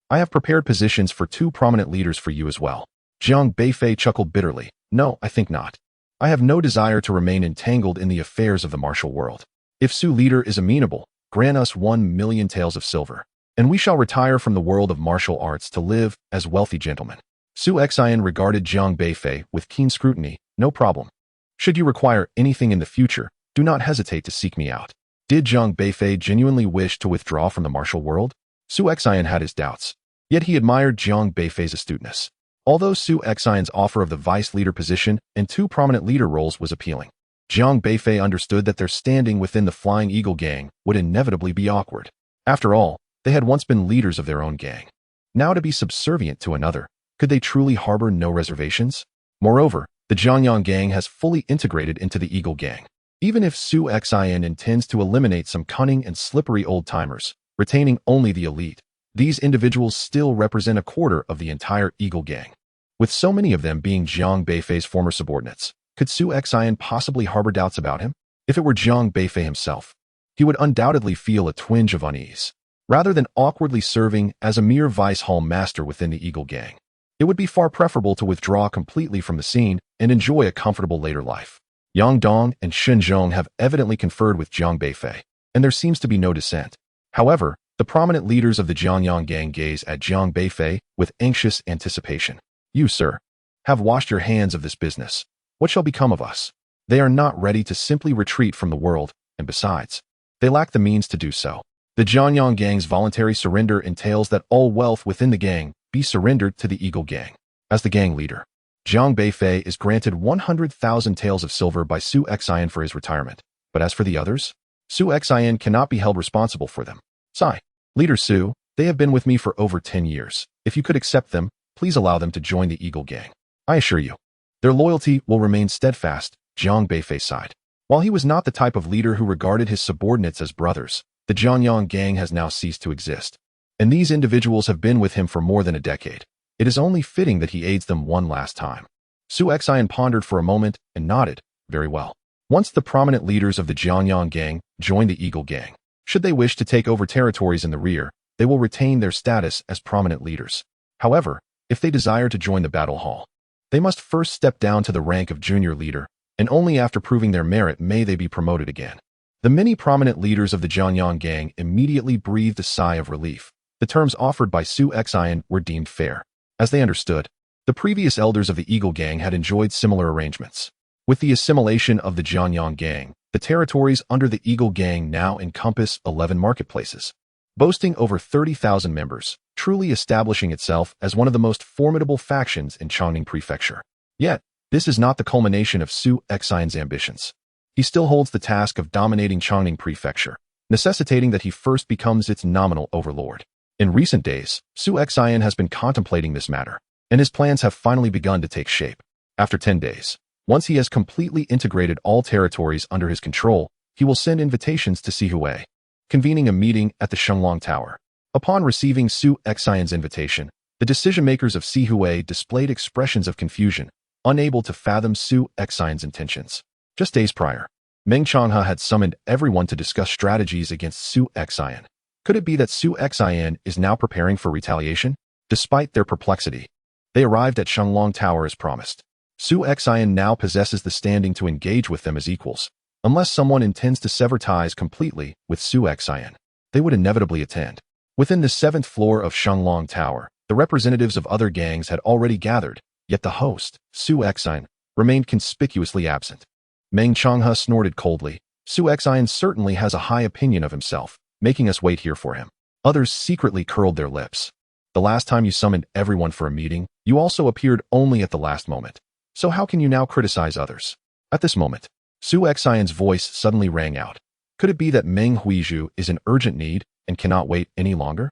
I have prepared positions for two prominent leaders for you as well." Jiang Beifei chuckled bitterly. "No, I think not. I have no desire to remain entangled in the affairs of the martial world. If Su leader is amenable, grant us 1,000,000 taels of silver, and we shall retire from the world of martial arts to live as wealthy gentlemen." Su Xian regarded Jiang Beifei with keen scrutiny. "No problem. Should you require anything in the future, do not hesitate to seek me out." Did Jiang Beifei genuinely wish to withdraw from the martial world? Su Xian had his doubts, yet he admired Jiang Beifei's astuteness. Although Su Xian's offer of the vice leader position and two prominent leader roles was appealing, Jiang Beifei understood that their standing within the Flying Eagle gang would inevitably be awkward. After all, they had once been leaders of their own gang. Now to be subservient to another, could they truly harbor no reservations? Moreover, the Jiangyang gang has fully integrated into the Eagle gang. Even if Su Xian intends to eliminate some cunning and slippery old-timers, retaining only the elite, these individuals still represent a quarter of the entire Eagle gang. With so many of them being Jiang Beifei's former subordinates, could Su Xian possibly harbor doubts about him? If it were Jiang Beifei himself, he would undoubtedly feel a twinge of unease. Rather than awkwardly serving as a mere vice hall master within the Eagle gang, it would be far preferable to withdraw completely from the scene and enjoy a comfortable later life. Yang Dong and Shen Zhong have evidently conferred with Jiang Beifei, and there seems to be no dissent. However, the prominent leaders of the Jiangyang gang gaze at Jiang Beifei with anxious anticipation. "You, sir, have washed your hands of this business. What shall become of us?" They are not ready to simply retreat from the world, and besides, they lack the means to do so. The Jiangyang gang's voluntary surrender entails that all wealth within the gang be surrendered to the Eagle gang. As the gang leader, Jiang Beifei is granted 100,000 taels of silver by Su Xian for his retirement. But as for the others, Su Xian cannot be held responsible for them. Sigh. "Leader Su, they have been with me for over 10 years. If you could accept them, please allow them to join the Eagle gang. I assure you, their loyalty will remain steadfast." Jiang Beifei sighed. While he was not the type of leader who regarded his subordinates as brothers, the Jiangyang gang has now ceased to exist, and these individuals have been with him for more than a decade. It is only fitting that he aids them one last time. Su Xian pondered for a moment and nodded. "Very well. Once the prominent leaders of the Jiangyang gang join the Eagle gang, should they wish to take over territories in the rear, they will retain their status as prominent leaders. However, if they desire to join the battle hall, they must first step down to the rank of junior leader, and only after proving their merit may they be promoted again." The many prominent leaders of the Jiangyang gang immediately breathed a sigh of relief. The terms offered by Su Xian were deemed fair. As they understood, the previous elders of the Eagle Gang had enjoyed similar arrangements. With the assimilation of the Jianghu Gang, the territories under the Eagle Gang now encompass 11 marketplaces, boasting over 30,000 members, truly establishing itself as one of the most formidable factions in Chongqing Prefecture. Yet, this is not the culmination of Su Xian's ambitions. He still holds the task of dominating Chongqing Prefecture, necessitating that he first becomes its nominal overlord. In recent days, Su Xian has been contemplating this matter, and his plans have finally begun to take shape. After 10 days, once he has completely integrated all territories under his control, he will send invitations to Sihui, convening a meeting at the Shenglong Tower. Upon receiving Su Xian's invitation, the decision-makers of Sihui displayed expressions of confusion, unable to fathom Su Xian's intentions. Just days prior, Meng Changhe had summoned everyone to discuss strategies against Su Xian. Could it be that Su Xian is now preparing for retaliation? Despite their perplexity, they arrived at Shenglong Tower as promised. Su Xian now possesses the standing to engage with them as equals. Unless someone intends to sever ties completely with Su Xian, they would inevitably attend. Within the 7th floor of Shenglong Tower, the representatives of other gangs had already gathered, yet the host, Su Xian, remained conspicuously absent. Meng Changhe snorted coldly. Su Xian certainly has a high opinion of himself, making us wait here for him. Others secretly curled their lips. The last time you summoned everyone for a meeting, you also appeared only at the last moment. So how can you now criticize others? At this moment, Su Xian's voice suddenly rang out. Could it be that Meng Huizhu is in urgent need and cannot wait any longer?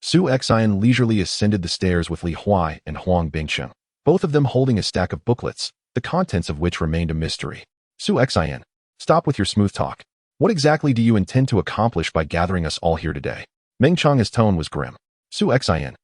Su Xian leisurely ascended the stairs with Li Huai and Huang Bingcheng, both of them holding a stack of booklets, the contents of which remained a mystery. Su Xian, stop with your smooth talk. What exactly do you intend to accomplish by gathering us all here today? Meng Chang's tone was grim. Su Xian,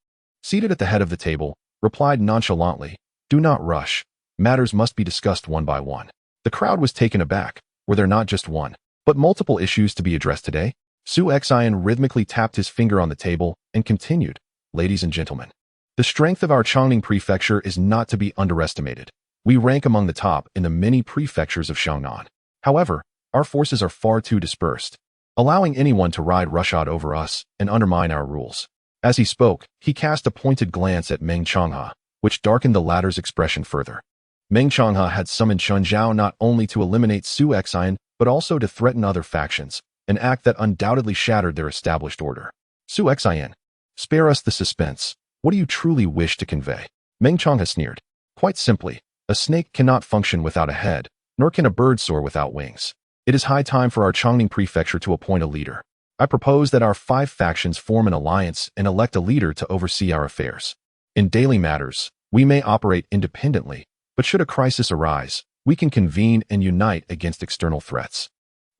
seated at the head of the table, replied nonchalantly, do not rush. Matters must be discussed one by one. The crowd was taken aback. Were there not just one, but multiple issues to be addressed today? Su Xian rhythmically tapped his finger on the table and continued, ladies and gentlemen, the strength of our Chongqing Prefecture is not to be underestimated. We rank among the top in the many prefectures of Xiangnan. However, our forces are far too dispersed, allowing anyone to ride roughshod over us and undermine our rules. As he spoke, he cast a pointed glance at Meng Changhe, which darkened the latter's expression further. Meng Changhe had summoned Chen Zhao not only to eliminate Su Xian, but also to threaten other factions, an act that undoubtedly shattered their established order. Su Xian, spare us the suspense. What do you truly wish to convey? Meng Changhe sneered. Quite simply, a snake cannot function without a head, nor can a bird soar without wings. It is high time for our Chongqing Prefecture to appoint a leader. I propose that our 5 factions form an alliance and elect a leader to oversee our affairs. In daily matters, we may operate independently, but should a crisis arise, we can convene and unite against external threats.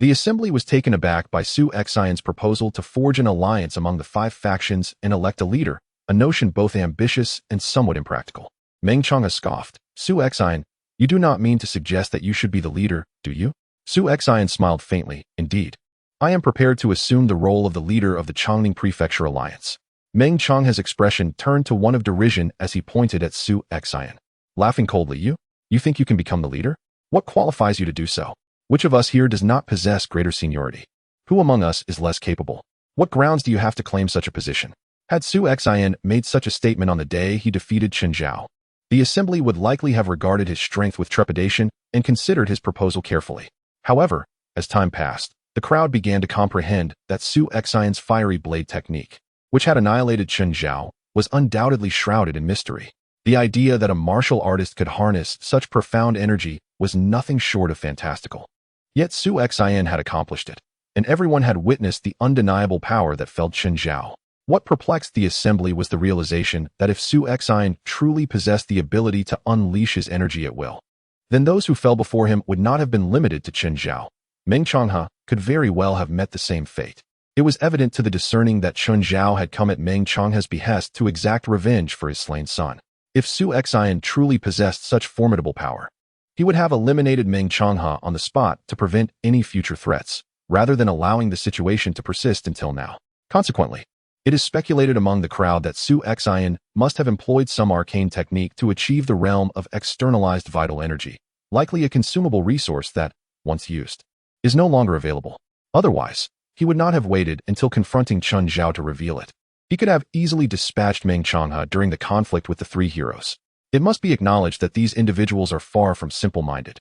The assembly was taken aback by Su Xian's proposal to forge an alliance among the 5 factions and elect a leader, a notion both ambitious and somewhat impractical. Meng Changhe scoffed. Su Xian, you do not mean to suggest that you should be the leader, do you? Su Xian smiled faintly. Indeed, I am prepared to assume the role of the leader of the Chongqing Prefecture Alliance. Meng Changhe's expression turned to one of derision as he pointed at Su Xian. Laughing coldly, you think you can become the leader? What qualifies you to do so? Which of us here does not possess greater seniority? Who among us is less capable? What grounds do you have to claim such a position? Had Su Xian made such a statement on the day he defeated Chen Zhao, the assembly would likely have regarded his strength with trepidation and considered his proposal carefully. However, as time passed, the crowd began to comprehend that Su Xian's fiery blade technique, which had annihilated Chen Zhao, was undoubtedly shrouded in mystery. The idea that a martial artist could harness such profound energy was nothing short of fantastical. Yet Su Xian had accomplished it, and everyone had witnessed the undeniable power that felled Chen Zhao. What perplexed the assembly was the realization that if Su Xian truly possessed the ability to unleash his energy at will, then those who fell before him would not have been limited to Chen Zhao. Meng Changhe could very well have met the same fate. It was evident to the discerning that Chen Zhao had come at Meng Changhe's behest to exact revenge for his slain son. If Su Xian truly possessed such formidable power, he would have eliminated Meng Changhe on the spot to prevent any future threats, rather than allowing the situation to persist until now. Consequently, it is speculated among the crowd that Su Xian must have employed some arcane technique to achieve the realm of externalized vital energy, likely a consumable resource that, once used, is no longer available. Otherwise, he would not have waited until confronting Chen Zhao to reveal it. He could have easily dispatched Meng Changhe during the conflict with the three heroes. It must be acknowledged that these individuals are far from simple-minded.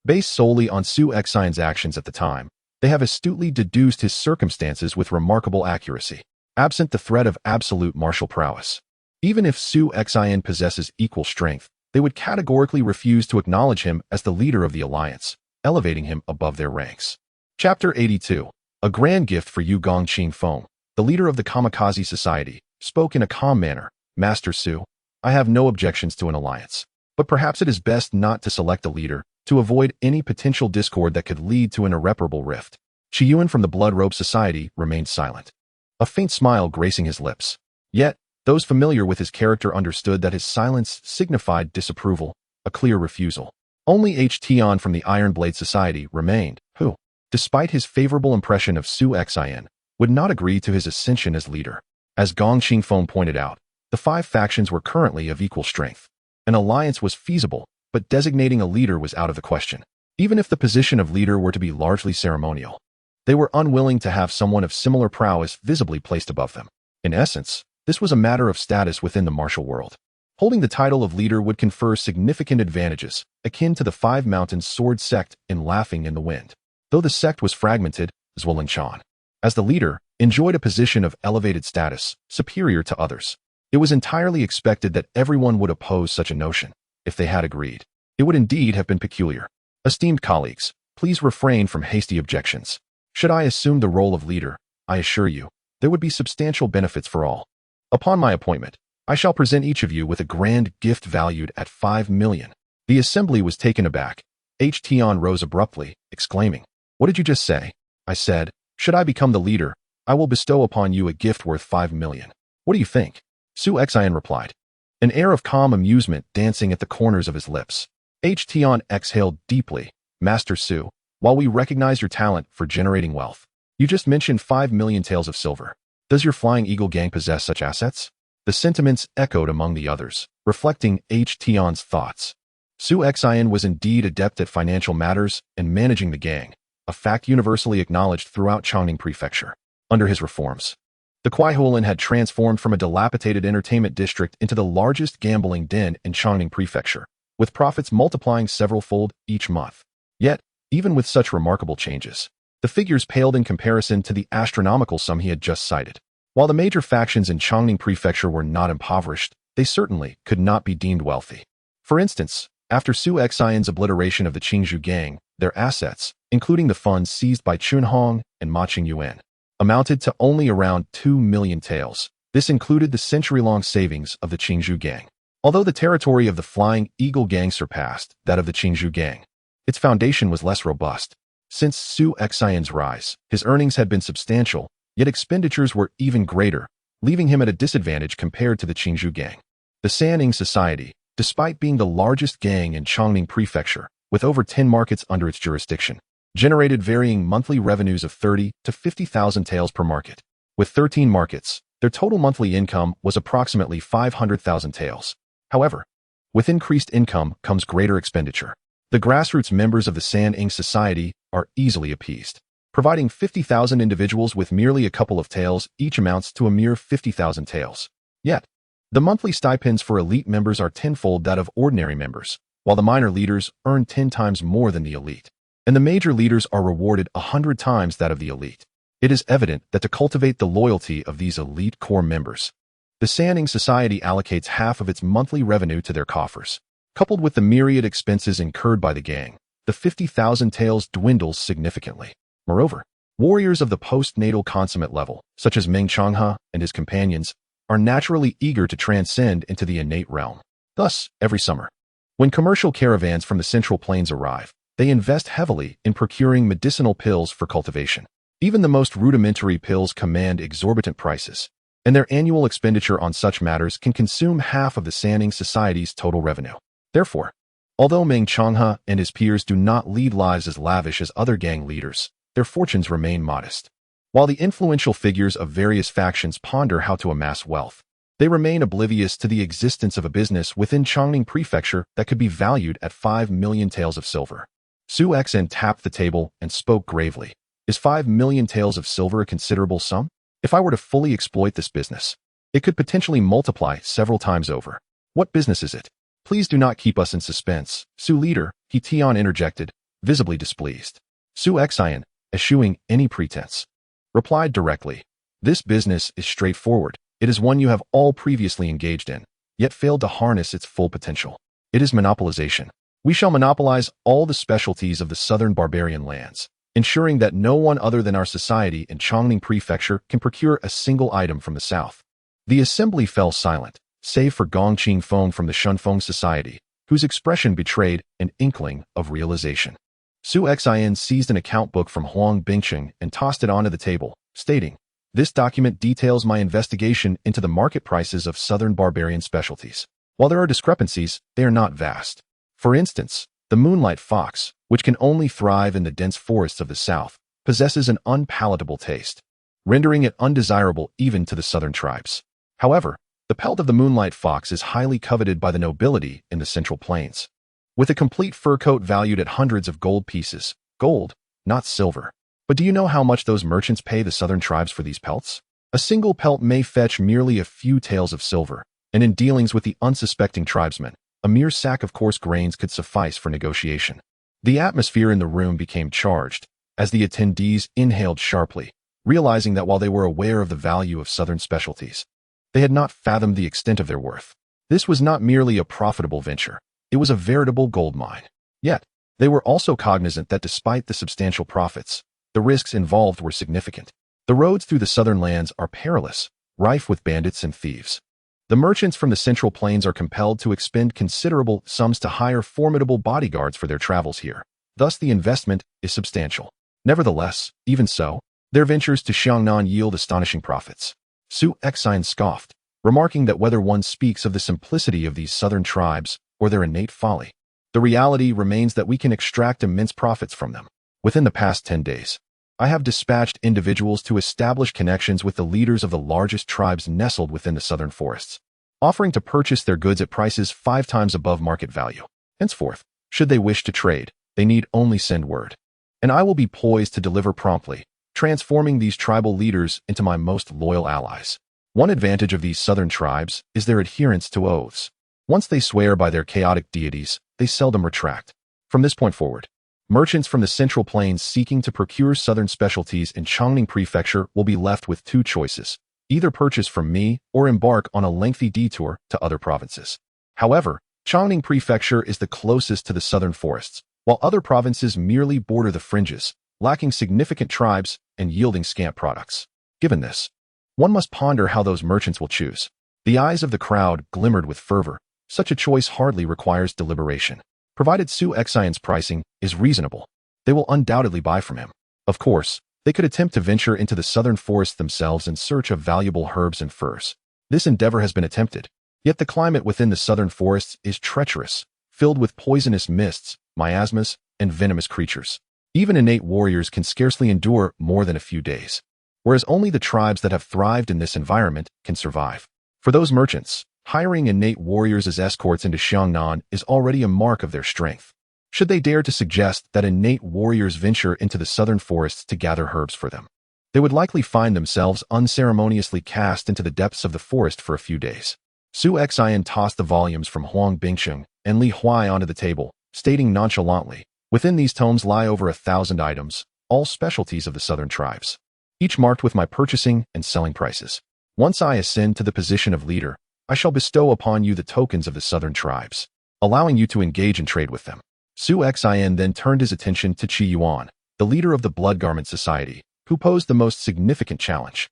Based solely on Su Xian's actions at the time, they have astutely deduced his circumstances with remarkable accuracy, absent the threat of absolute martial prowess. Even if Su Xian possesses equal strength, they would categorically refuse to acknowledge him as the leader of the alliance, elevating him above their ranks. Chapter 82. A grand gift for you. Gong Qingfeng, the leader of the Kamikaze Society, spoke in a calm manner. Master Su, I have no objections to an alliance, but perhaps it is best not to select a leader to avoid any potential discord that could lead to an irreparable rift. Qiyuan from the Blood Robe Society remained silent, a faint smile gracing his lips. Yet, those familiar with his character understood that his silence signified disapproval, a clear refusal. Only H. Tian from the Iron Blade Society remained, who, despite his favorable impression of Su Xian, would not agree to his ascension as leader. As Gong Qingfeng pointed out, the five factions were currently of equal strength. An alliance was feasible, but designating a leader was out of the question. Even if the position of leader were to be largely ceremonial, they were unwilling to have someone of similar prowess visibly placed above them. In essence, this was a matter of status within the martial world. Holding the title of leader would confer significant advantages, akin to the Five Mountains sword sect in Laughing in the Wind. Though the sect was fragmented, Zhuoling, as the leader, enjoyed a position of elevated status, superior to others. It was entirely expected that everyone would oppose such a notion. If they had agreed, it would indeed have been peculiar. Esteemed colleagues, please refrain from hasty objections. Should I assume the role of leader, I assure you, there would be substantial benefits for all. Upon my appointment, I shall present each of you with a grand gift valued at 5 million. The assembly was taken aback. H. Tian rose abruptly, exclaiming, "What did you just say?" I said, "Should I become the leader, I will bestow upon you a gift worth 5 million. What do you think?" Su Xian replied, an air of calm amusement dancing at the corners of his lips. H. Tian exhaled deeply. "Master Su, while we recognize your talent for generating wealth, you just mentioned 5 million taels of silver. Does your Flying Eagle gang possess such assets?" The sentiments echoed among the others, reflecting H. Tian's thoughts. Su Xian was indeed adept at financial matters and managing the gang, a fact universally acknowledged throughout Chongning Prefecture. Under his reforms, the Kuaihulan had transformed from a dilapidated entertainment district into the largest gambling den in Chongning Prefecture, with profits multiplying several-fold each month. Yet, even with such remarkable changes, the figures paled in comparison to the astronomical sum he had just cited. While the major factions in Chongning Prefecture were not impoverished, they certainly could not be deemed wealthy. For instance, after Su Xian's obliteration of the Qingzhou gang, their assets, including the funds seized by Chunhong and Ma Qingyuan, amounted to only around 2 million taels. This included the century-long savings of the Qingzhou gang. Although the territory of the Flying Eagle gang surpassed that of the Qingzhou gang, its foundation was less robust. Since Su Xian's rise, his earnings had been substantial, yet expenditures were even greater, leaving him at a disadvantage compared to the Qingzhou gang. The Sanning Society, despite being the largest gang in Chongning Prefecture, with over 10 markets under its jurisdiction, generated varying monthly revenues of 30 to 50,000 taels per market. With 13 markets, their total monthly income was approximately 500,000 taels. However, with increased income comes greater expenditure. The grassroots members of the Sanning Society are easily appeased. Providing 50,000 individuals with merely a couple of taels each amounts to a mere 50,000 taels. Yet, the monthly stipends for elite members are tenfold that of ordinary members, while the minor leaders earn 10 times more than the elite, and the major leaders are rewarded 100 times that of the elite. It is evident that to cultivate the loyalty of these elite core members, the Sanning Society allocates half of its monthly revenue to their coffers. Coupled with the myriad expenses incurred by the gang, the 50,000 taels dwindles significantly. Moreover, warriors of the postnatal consummate level, such as Meng Changhe and his companions, are naturally eager to transcend into the innate realm. Thus, every summer, when commercial caravans from the Central Plains arrive, they invest heavily in procuring medicinal pills for cultivation. Even the most rudimentary pills command exorbitant prices, and their annual expenditure on such matters can consume half of the Sanning Society's total revenue. Therefore, although Meng Changhe and his peers do not lead lives as lavish as other gang leaders, their fortunes remain modest. While the influential figures of various factions ponder how to amass wealth, they remain oblivious to the existence of a business within Chongning Prefecture that could be valued at 5 million taels of silver. Su Xian tapped the table and spoke gravely. Is 5 million taels of silver a considerable sum? If I were to fully exploit this business, It could potentially multiply several times over. What business is it? Please do not keep us in suspense, Su leader, He Tian interjected, visibly displeased. Su Xian, eschewing any pretense, replied directly. This business is straightforward. It is one you have all previously engaged in, yet failed to harness its full potential. It is monopolization. We shall monopolize all the specialties of the southern barbarian lands, ensuring that no one other than our society in Chongning Prefecture can procure a single item from the south. The assembly fell silent, save for Gong Qingfeng from the Shunfeng Society, whose expression betrayed an inkling of realization. Su Xian seized an account book from Huang Bingcheng and tossed it onto the table, stating, "This document details my investigation into the market prices of southern barbarian specialties. While there are discrepancies, they are not vast. For instance, the moonlight fox, which can only thrive in the dense forests of the south, possesses an unpalatable taste, rendering it undesirable even to the southern tribes. However, the pelt of the moonlight fox is highly coveted by the nobility in the Central Plains, with a complete fur coat valued at hundreds of gold pieces, gold, not silver. But do you know how much those merchants pay the southern tribes for these pelts? A single pelt may fetch merely a few taels of silver, and in dealings with the unsuspecting tribesmen, a mere sack of coarse grains could suffice for negotiation." The atmosphere in the room became charged, as the attendees inhaled sharply, realizing that while they were aware of the value of southern specialties, they had not fathomed the extent of their worth. This was not merely a profitable venture, it was a veritable gold mine. Yet, they were also cognizant that despite the substantial profits, the risks involved were significant. The roads through the southern lands are perilous, rife with bandits and thieves. The merchants from the Central Plains are compelled to expend considerable sums to hire formidable bodyguards for their travels here. Thus, the investment is substantial. Nevertheless, even so, their ventures to Xiangnan yield astonishing profits. Su Xian scoffed, remarking that whether one speaks of the simplicity of these southern tribes or their innate folly, the reality remains that we can extract immense profits from them. Within the past 10 days, I have dispatched individuals to establish connections with the leaders of the largest tribes nestled within the southern forests, offering to purchase their goods at prices 5 times above market value. Henceforth, should they wish to trade, they need only send word, and I will be poised to deliver promptly, transforming these tribal leaders into my most loyal allies. One advantage of these southern tribes is their adherence to oaths. Once they swear by their chaotic deities, they seldom retract. From this point forward, merchants from the Central Plains seeking to procure southern specialties in Chongning Prefecture will be left with 2 choices: either purchase from me or embark on a lengthy detour to other provinces. However, Chongning Prefecture is the closest to the southern forests, while other provinces merely border the fringes, lacking significant tribes and yielding scant products. Given this, one must ponder how those merchants will choose. The eyes of the crowd glimmered with fervor. Such a choice hardly requires deliberation. Provided Su Xian's pricing is reasonable, they will undoubtedly buy from him. Of course, they could attempt to venture into the southern forests themselves in search of valuable herbs and furs. This endeavor has been attempted, yet the climate within the southern forests is treacherous, filled with poisonous mists, miasmas, and venomous creatures. Even innate warriors can scarcely endure more than a few days, whereas only the tribes that have thrived in this environment can survive. For those merchants, hiring innate warriors as escorts into Xiangnan is already a mark of their strength. Should they dare to suggest that innate warriors venture into the southern forests to gather herbs for them, they would likely find themselves unceremoniously cast into the depths of the forest for a few days. Su Xian tossed the volumes from Huang Bingcheng and Li Huai onto the table, stating nonchalantly, "Within these tomes lie over 1,000 items, all specialties of the southern tribes, each marked with my purchasing and selling prices. Once I ascend to the position of leader, I shall bestow upon you the tokens of the southern tribes, allowing you to engage in trade with them." Su Xian then turned his attention to Qi Yuan, the leader of the Blood Garment Society, who posed the most significant challenge.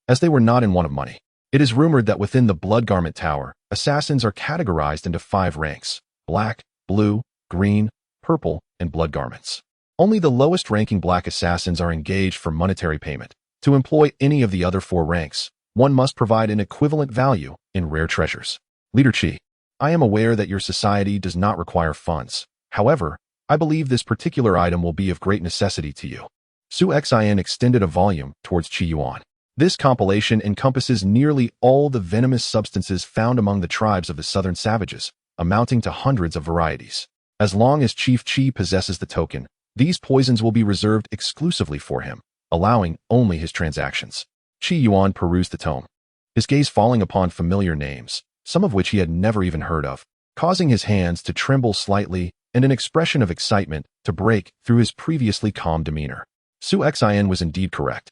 As they were not in want of money, it is rumored that within the Blood Garment Tower, assassins are categorized into 5 ranks: black, blue, green, purple, and blood garments. Only the lowest-ranking black assassins are engaged for monetary payment. To employ any of the other 4 ranks, one must provide an equivalent value in rare treasures. Leader Qi, I am aware that your society does not require funds. However, I believe this particular item will be of great necessity to you. Su Xian extended a volume towards Qi Yuan. This compilation encompasses nearly all the venomous substances found among the tribes of the southern savages, amounting to hundreds of varieties. As long as Chief Qi possesses the token, these poisons will be reserved exclusively for him, allowing only his transactions. Qi Yuan perused the tome. his gaze falling upon familiar names, some of which he had never even heard of, causing his hands to tremble slightly and an expression of excitement to break through his previously calm demeanor. Su Xian was indeed correct.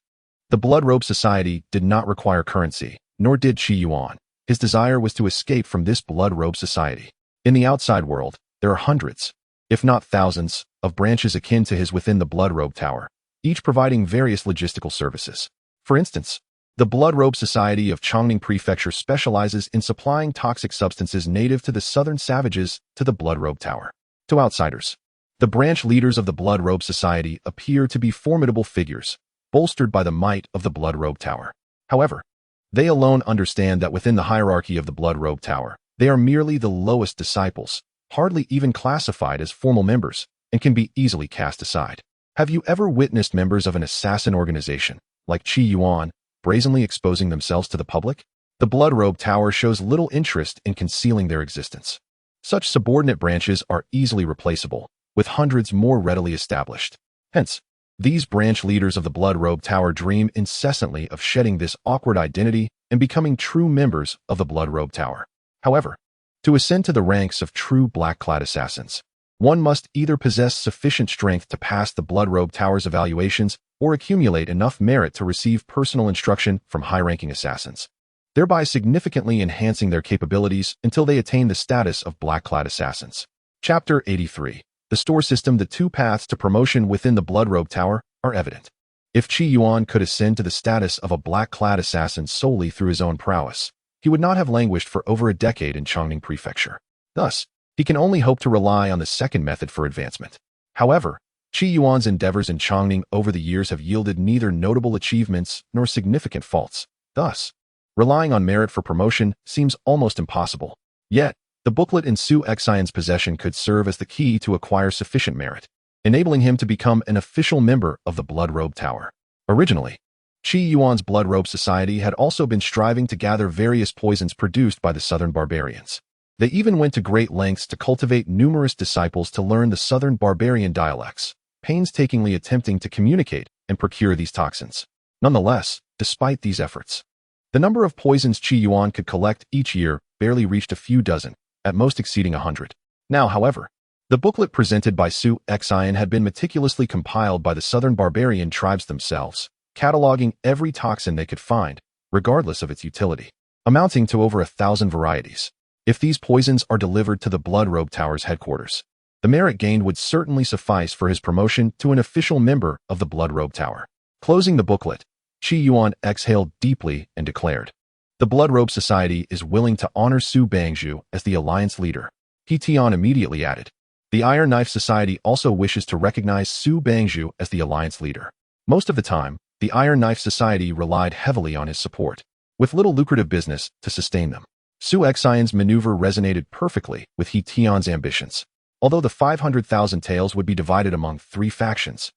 The Blood Robe Society did not require currency, nor did Qi Yuan. His desire was to escape from this Blood Robe Society. In the outside world, there are hundreds, if not thousands, of branches akin to his within the Blood Robe Tower, each providing various logistical services. For instance, the Blood Robe Society of Chongning Prefecture specializes in supplying toxic substances native to the southern savages to the Blood Robe Tower. To outsiders, the branch leaders of the Blood Robe Society appear to be formidable figures, bolstered by the might of the Blood Robe Tower. However, they alone understand that within the hierarchy of the Blood Robe Tower, they are merely the lowest disciples, hardly even classified as formal members, and can be easily cast aside. Have you ever witnessed members of an assassin organization, like Qi Yuan, brazenly exposing themselves to the public? The Blood Robe Tower shows little interest in concealing their existence. Such subordinate branches are easily replaceable, with hundreds more readily established. Hence, these branch leaders of the Blood Robe Tower dream incessantly of shedding this awkward identity and becoming true members of the Blood Robe Tower. However, to ascend to the ranks of true black-clad assassins, one must either possess sufficient strength to pass the Blood Robe Tower's evaluations or accumulate enough merit to receive personal instruction from high-ranking assassins, thereby significantly enhancing their capabilities until they attain the status of black-clad assassins. Chapter 83. The store system. The two paths to promotion within the Blood Robe Tower are evident. If Qi Yuan could ascend to the status of a black-clad assassin solely through his own prowess, he would not have languished for over a decade in Chongning Prefecture. Thus, he can only hope to rely on the second method for advancement. However, Qi Yuan's endeavors in Chongning over the years have yielded neither notable achievements nor significant faults. Thus, relying on merit for promotion seems almost impossible. Yet, the booklet in Su Xian's possession could serve as the key to acquire sufficient merit, enabling him to become an official member of the Blood Robe Tower. Originally, Qi Yuan's Blood Robe Society had also been striving to gather various poisons produced by the southern barbarians. They even went to great lengths to cultivate numerous disciples to learn the southern barbarian dialects, painstakingly attempting to communicate and procure these toxins. Nonetheless, despite these efforts, the number of poisons Qi Yuan could collect each year barely reached a few dozen, at most exceeding 100. Now, however, the booklet presented by Su Xian had been meticulously compiled by the southern barbarian tribes themselves, cataloging every toxin they could find, regardless of its utility, amounting to over 1,000 varieties. If these poisons are delivered to the Blood Robe Tower's headquarters, the merit gained would certainly suffice for his promotion to an official member of the Blood Robe Tower. Closing the booklet, Qi Yuan exhaled deeply and declared, "The Blood Robe Society is willing to honor Su Bangzhu as the alliance leader." He Tian immediately added, "The Iron Knife Society also wishes to recognize Su Bangzhu as the alliance leader." Most of the time, the Iron Knife Society relied heavily on his support, with little lucrative business to sustain them. Su Xian's maneuver resonated perfectly with He Tian's ambitions. Although the 500,000 taels would be divided among 3 factions,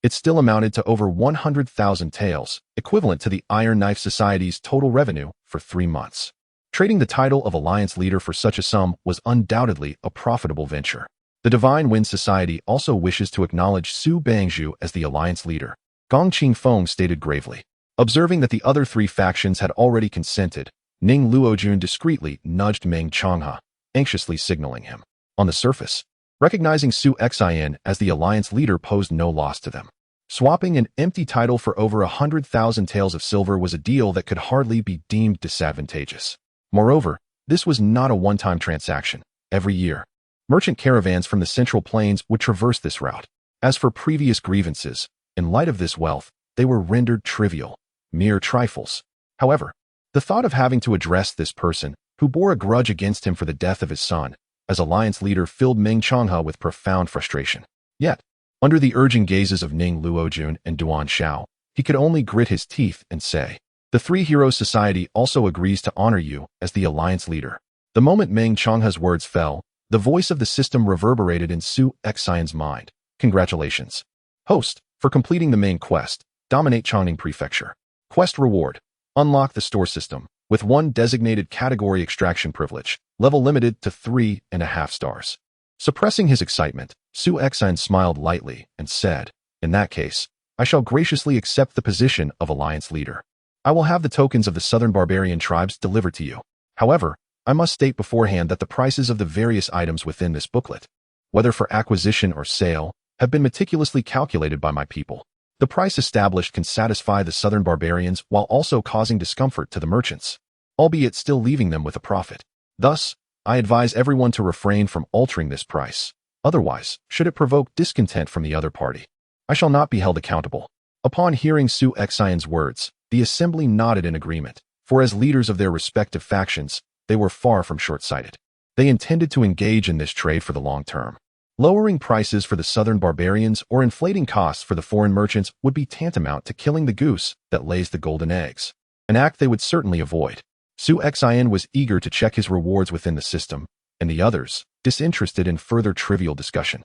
it still amounted to over 100,000 taels, equivalent to the Iron Knife Society's total revenue for 3 months. Trading the title of alliance leader for such a sum was undoubtedly a profitable venture. The Divine Wind Society also wishes to acknowledge Su Bangzhu as the alliance leader, Gong Qingfeng stated gravely. Observing that the other 3 factions had already consented, Ning Luojun discreetly nudged Meng Changhe, anxiously signaling him. On the surface, recognizing Su Xian as the alliance leader posed no loss to them. Swapping an empty title for over 100,000 taels of silver was a deal that could hardly be deemed disadvantageous. Moreover, this was not a one-time transaction. Every year, merchant caravans from the Central Plains would traverse this route. As for previous grievances, in light of this wealth, they were rendered trivial, mere trifles. However, the thought of having to address this person, who bore a grudge against him for the death of his son, as alliance leader filled Meng Changhe with profound frustration. Yet, under the urging gazes of Ning Luojun and Duan Xiao, he could only grit his teeth and say, "The Three Heroes Society also agrees to honor you as the alliance leader." The moment Meng Changhe's words fell, the voice of the system reverberated in Su Xian's mind. "Congratulations, host, for completing the main quest, dominate Chongning Prefecture. Quest reward, unlock the store system, with 1 designated category extraction privilege, level limited to 3.5 stars. Suppressing his excitement, Su Xian smiled lightly and said, "In that case, I shall graciously accept the position of alliance leader. I will have the tokens of the southern barbarian tribes delivered to you. However, I must state beforehand that the prices of the various items within this booklet, whether for acquisition or sale, have been meticulously calculated by my people. The price established can satisfy the southern barbarians while also causing discomfort to the merchants, albeit still leaving them with a profit. Thus, I advise everyone to refrain from altering this price. Otherwise, should it provoke discontent from the other party, I shall not be held accountable. Upon hearing Su Xian's words, the assembly nodded in agreement, for as leaders of their respective factions, they were far from short-sighted. They intended to engage in this trade for the long term. Lowering prices for the southern barbarians or inflating costs for the foreign merchants would be tantamount to killing the goose that lays the golden eggs, an act they would certainly avoid. Su Xian was eager to check his rewards within the system, and the others, disinterested in further trivial discussion,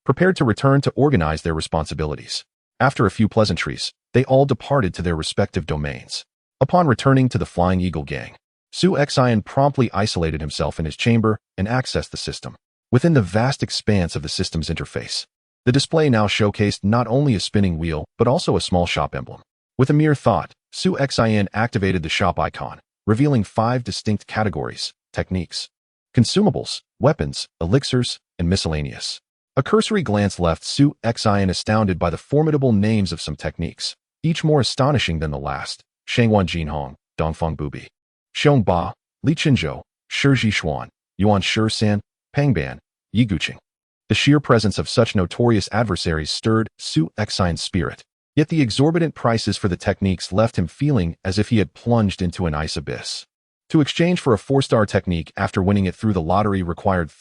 prepared to return to organize their responsibilities. After a few pleasantries, they all departed to their respective domains. Upon returning to the Flying Eagle gang, Su Xian promptly isolated himself in his chamber and accessed the system. Within the vast expanse of the system's interface, the display now showcased not only a spinning wheel but also a small shop emblem. With a mere thought, Su Xian activated the shop icon, revealing 5 distinct categories: techniques, consumables, weapons, elixirs, and miscellaneous. A cursory glance left Su Xian astounded by the formidable names of some techniques, each more astonishing than the last: Shangwan Jinhong, Dongfeng Bubi, Xiong Ba, Li Qinzhou, Shiji Xuan, Yuan Shisan, Pangban, Yiguqing. The sheer presence of such notorious adversaries stirred Su Xian's spirit, yet the exorbitant prices for the techniques left him feeling as if he had plunged into an ice abyss. To exchange for a 4-star technique after winning it through the lottery required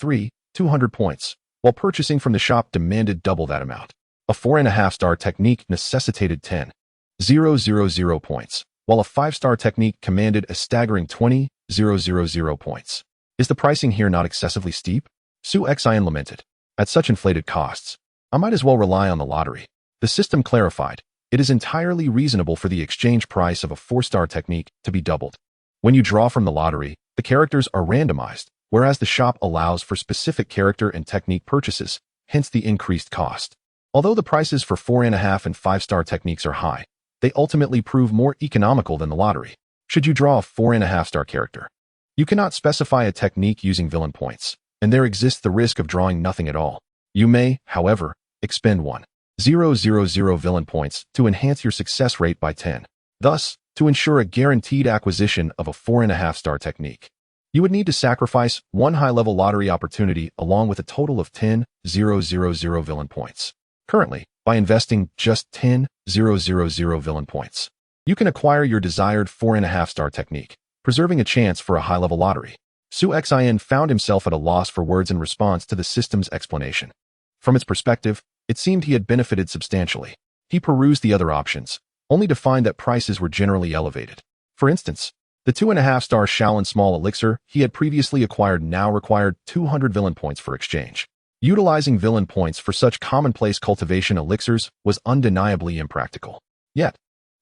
200 points, while purchasing from the shop demanded double that amount. A 4.5-star technique necessitated 10,000 points, while a 5-star technique commanded a staggering 20,000 points. Is the pricing here not excessively steep? Su Xian lamented. At such inflated costs, I might as well rely on the lottery. The system clarified, it is entirely reasonable for the exchange price of a 4-star technique to be doubled. When you draw from the lottery, the characters are randomized, whereas the shop allows for specific character and technique purchases, hence the increased cost. Although the prices for 4.5 and 5-star techniques are high, they ultimately prove more economical than the lottery. Should you draw a 4.5-star character, you cannot specify a technique using villain points, and there exists the risk of drawing nothing at all. You may, however, expend 1,000 villain points to enhance your success rate by 10. Thus, to ensure a guaranteed acquisition of a 4.5-star technique, you would need to sacrifice 1 high-level lottery opportunity along with a total of 10,000 villain points. Currently, by investing just 10,000 villain points, you can acquire your desired 4.5-star technique, preserving a chance for a high-level lottery. Su Xian found himself at a loss for words in response to the system's explanation. From its perspective, it seemed he had benefited substantially. He perused the other options, only to find that prices were generally elevated. For instance, the 2.5-star Shaolin Small Elixir he had previously acquired now required 200 villain points for exchange. Utilizing villain points for such commonplace cultivation elixirs was undeniably impractical. Yet,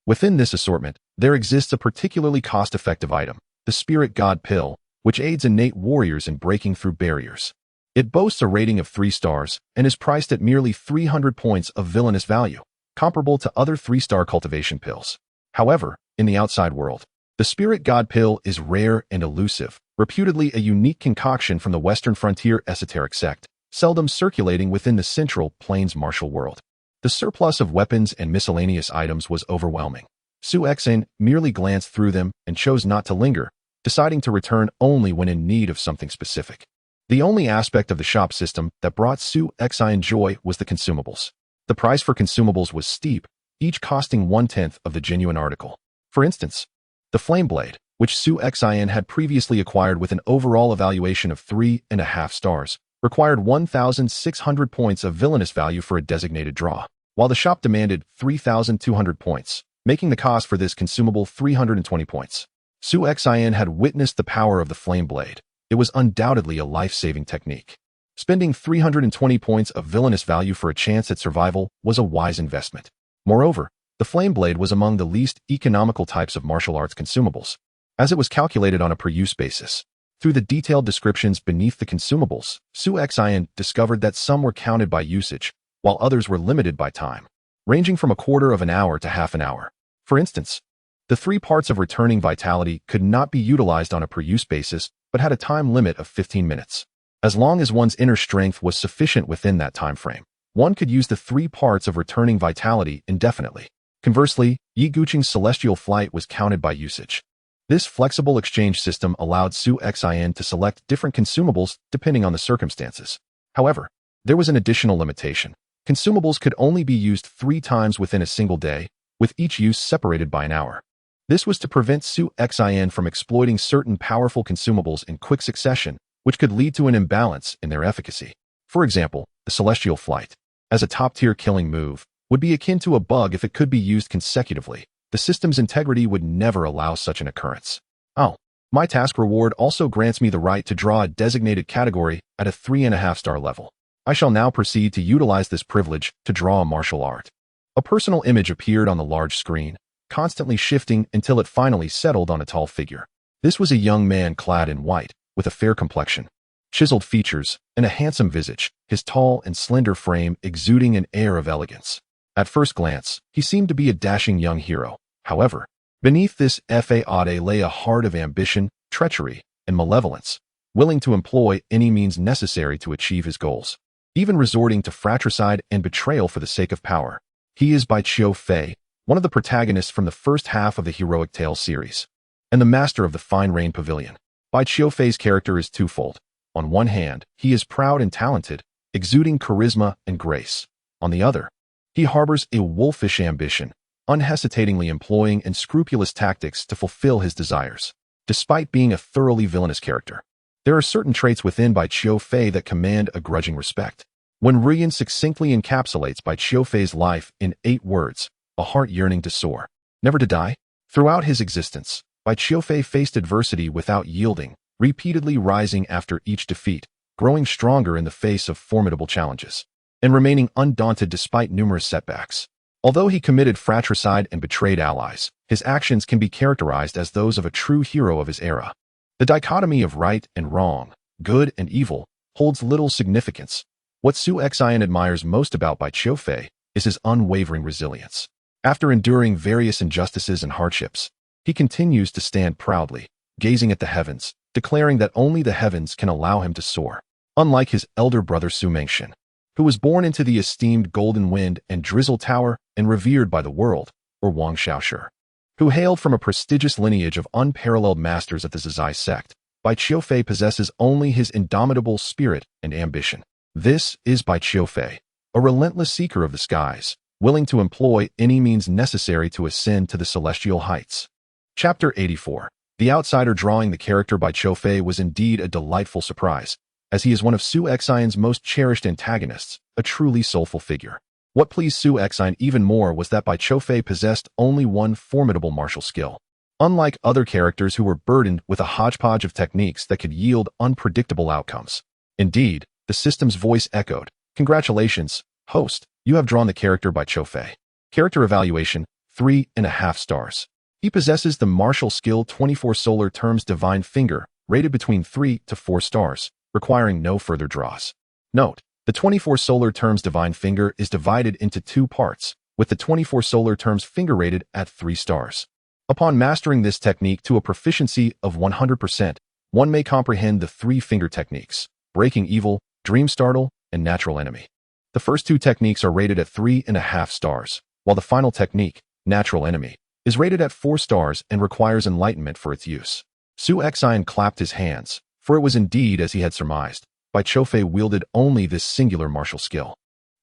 within this assortment, there exists a particularly cost-effective item, the Spirit God Pill, which aids innate warriors in breaking through barriers. It boasts a rating of 3 stars and is priced at merely 300 points of villainous value, comparable to other 3-star cultivation pills. However, in the outside world, the Spirit God Pill is rare and elusive, reputedly a unique concoction from the Western Frontier esoteric sect, seldom circulating within the Central Plains martial world. The surplus of weapons and miscellaneous items was overwhelming. Su Xian merely glanced through them and chose not to linger, deciding to return only when in need of something specific. The only aspect of the shop system that brought Su Xian joy was the consumables. The price for consumables was steep, each costing 1/10 of the genuine article. For instance, the Flame Blade, which Su Xian had previously acquired with an overall evaluation of 3.5 stars, required 1,600 points of villainous value for a designated draw, while the shop demanded 3,200 points, making the cost for this consumable 320 points. Su Xian had witnessed the power of the Flame Blade. It was undoubtedly a life-saving technique. Spending 320 points of villainous value for a chance at survival was a wise investment. Moreover, the Flame Blade was among the least economical types of martial arts consumables, as it was calculated on a per-use basis. Through the detailed descriptions beneath the consumables, Su Xian discovered that some were counted by usage, while others were limited by time, ranging from a quarter of an hour to half an hour. For instance, The 3 parts of returning vitality could not be utilized on a per-use basis, but had a time limit of 15 minutes. As long as one's inner strength was sufficient within that time frame, one could use the 3 parts of returning vitality indefinitely. Conversely, Yi Guqing's celestial flight was counted by usage. This flexible exchange system allowed Su Xin to select different consumables depending on the circumstances. However, there was an additional limitation. Consumables could only be used 3 times within a single day, with each use separated by an hour. This was to prevent Su Xin from exploiting certain powerful consumables in quick succession, which could lead to an imbalance in their efficacy. For example, the celestial flight, as a top-tier killing move, would be akin to a bug if it could be used consecutively. The system's integrity would never allow such an occurrence. Oh, my task reward also grants me the right to draw a designated category at a 3.5-star level. I shall now proceed to utilize this privilege to draw a martial art. A personal image appeared on the large screen, constantly shifting until it finally settled on a tall figure. This was a young man clad in white, with a fair complexion, chiseled features, and a handsome visage, his tall and slender frame exuding an air of elegance. At first glance, he seemed to be a dashing young hero. However, beneath this facade lay a heart of ambition, treachery, and malevolence, willing to employ any means necessary to achieve his goals, even resorting to fratricide and betrayal for the sake of power. He is Bai Qiufei, one of the protagonists from the first half of the Heroic Tales series, and the master of the Fine Rain Pavilion. Bai Qiufei's character is twofold. On one hand, he is proud and talented, exuding charisma and grace. On the other, he harbors a wolfish ambition, unhesitatingly employing unscrupulous tactics to fulfill his desires. Despite being a thoroughly villainous character, there are certain traits within Bai Qiufei that command a grudging respect. When Ruyan succinctly encapsulates Bai Qiufei's life in 8 words, a heart yearning to soar, never to die. Throughout his existence, Bai Qiufei faced adversity without yielding, repeatedly rising after each defeat, growing stronger in the face of formidable challenges, and remaining undaunted despite numerous setbacks. Although he committed fratricide and betrayed allies, his actions can be characterized as those of a true hero of his era. The dichotomy of right and wrong, good and evil, holds little significance. What Su Xin admires most about Bai Qiufei is his unwavering resilience. After enduring various injustices and hardships, he continues to stand proudly, gazing at the heavens, declaring that only the heavens can allow him to soar. Unlike his elder brother Su Mengxian, who was born into the esteemed Golden Wind and Drizzle Tower and revered by the world, or Wang Xiaoshi, who hailed from a prestigious lineage of unparalleled masters of the Zizai sect, Bai Qiufei possesses only his indomitable spirit and ambition. This is Bai Qiufei, a relentless seeker of the skies, willing to employ any means necessary to ascend to the celestial heights. Chapter 84. The outsider drawing the character Bai Qiufei was indeed a delightful surprise, as he is one of Su Xin's most cherished antagonists, a truly soulful figure. What pleased Su Xin even more was that Bai Qiufei possessed only one formidable martial skill. Unlike other characters who were burdened with a hodgepodge of techniques that could yield unpredictable outcomes. Indeed, the system's voice echoed, "Congratulations, host, you have drawn the character Bai Qiufei. Character evaluation, 3.5 stars. He possesses the martial skill 24 solar terms Divine Finger, rated between 3 to 4 stars, requiring no further draws." Note, the 24 solar terms Divine Finger is divided into 2 parts, with the 24 solar terms finger rated at 3 stars. Upon mastering this technique to a proficiency of 100%, one may comprehend the 3 finger techniques: Breaking Evil, Dream Startle, and Natural Enemy. The first 2 techniques are rated at 3.5 stars, while the final technique, Natural Enemy, is rated at 4 stars and requires enlightenment for its use. Su Xin clapped his hands, for it was indeed as he had surmised. Bai Qiufei wielded only this singular martial skill.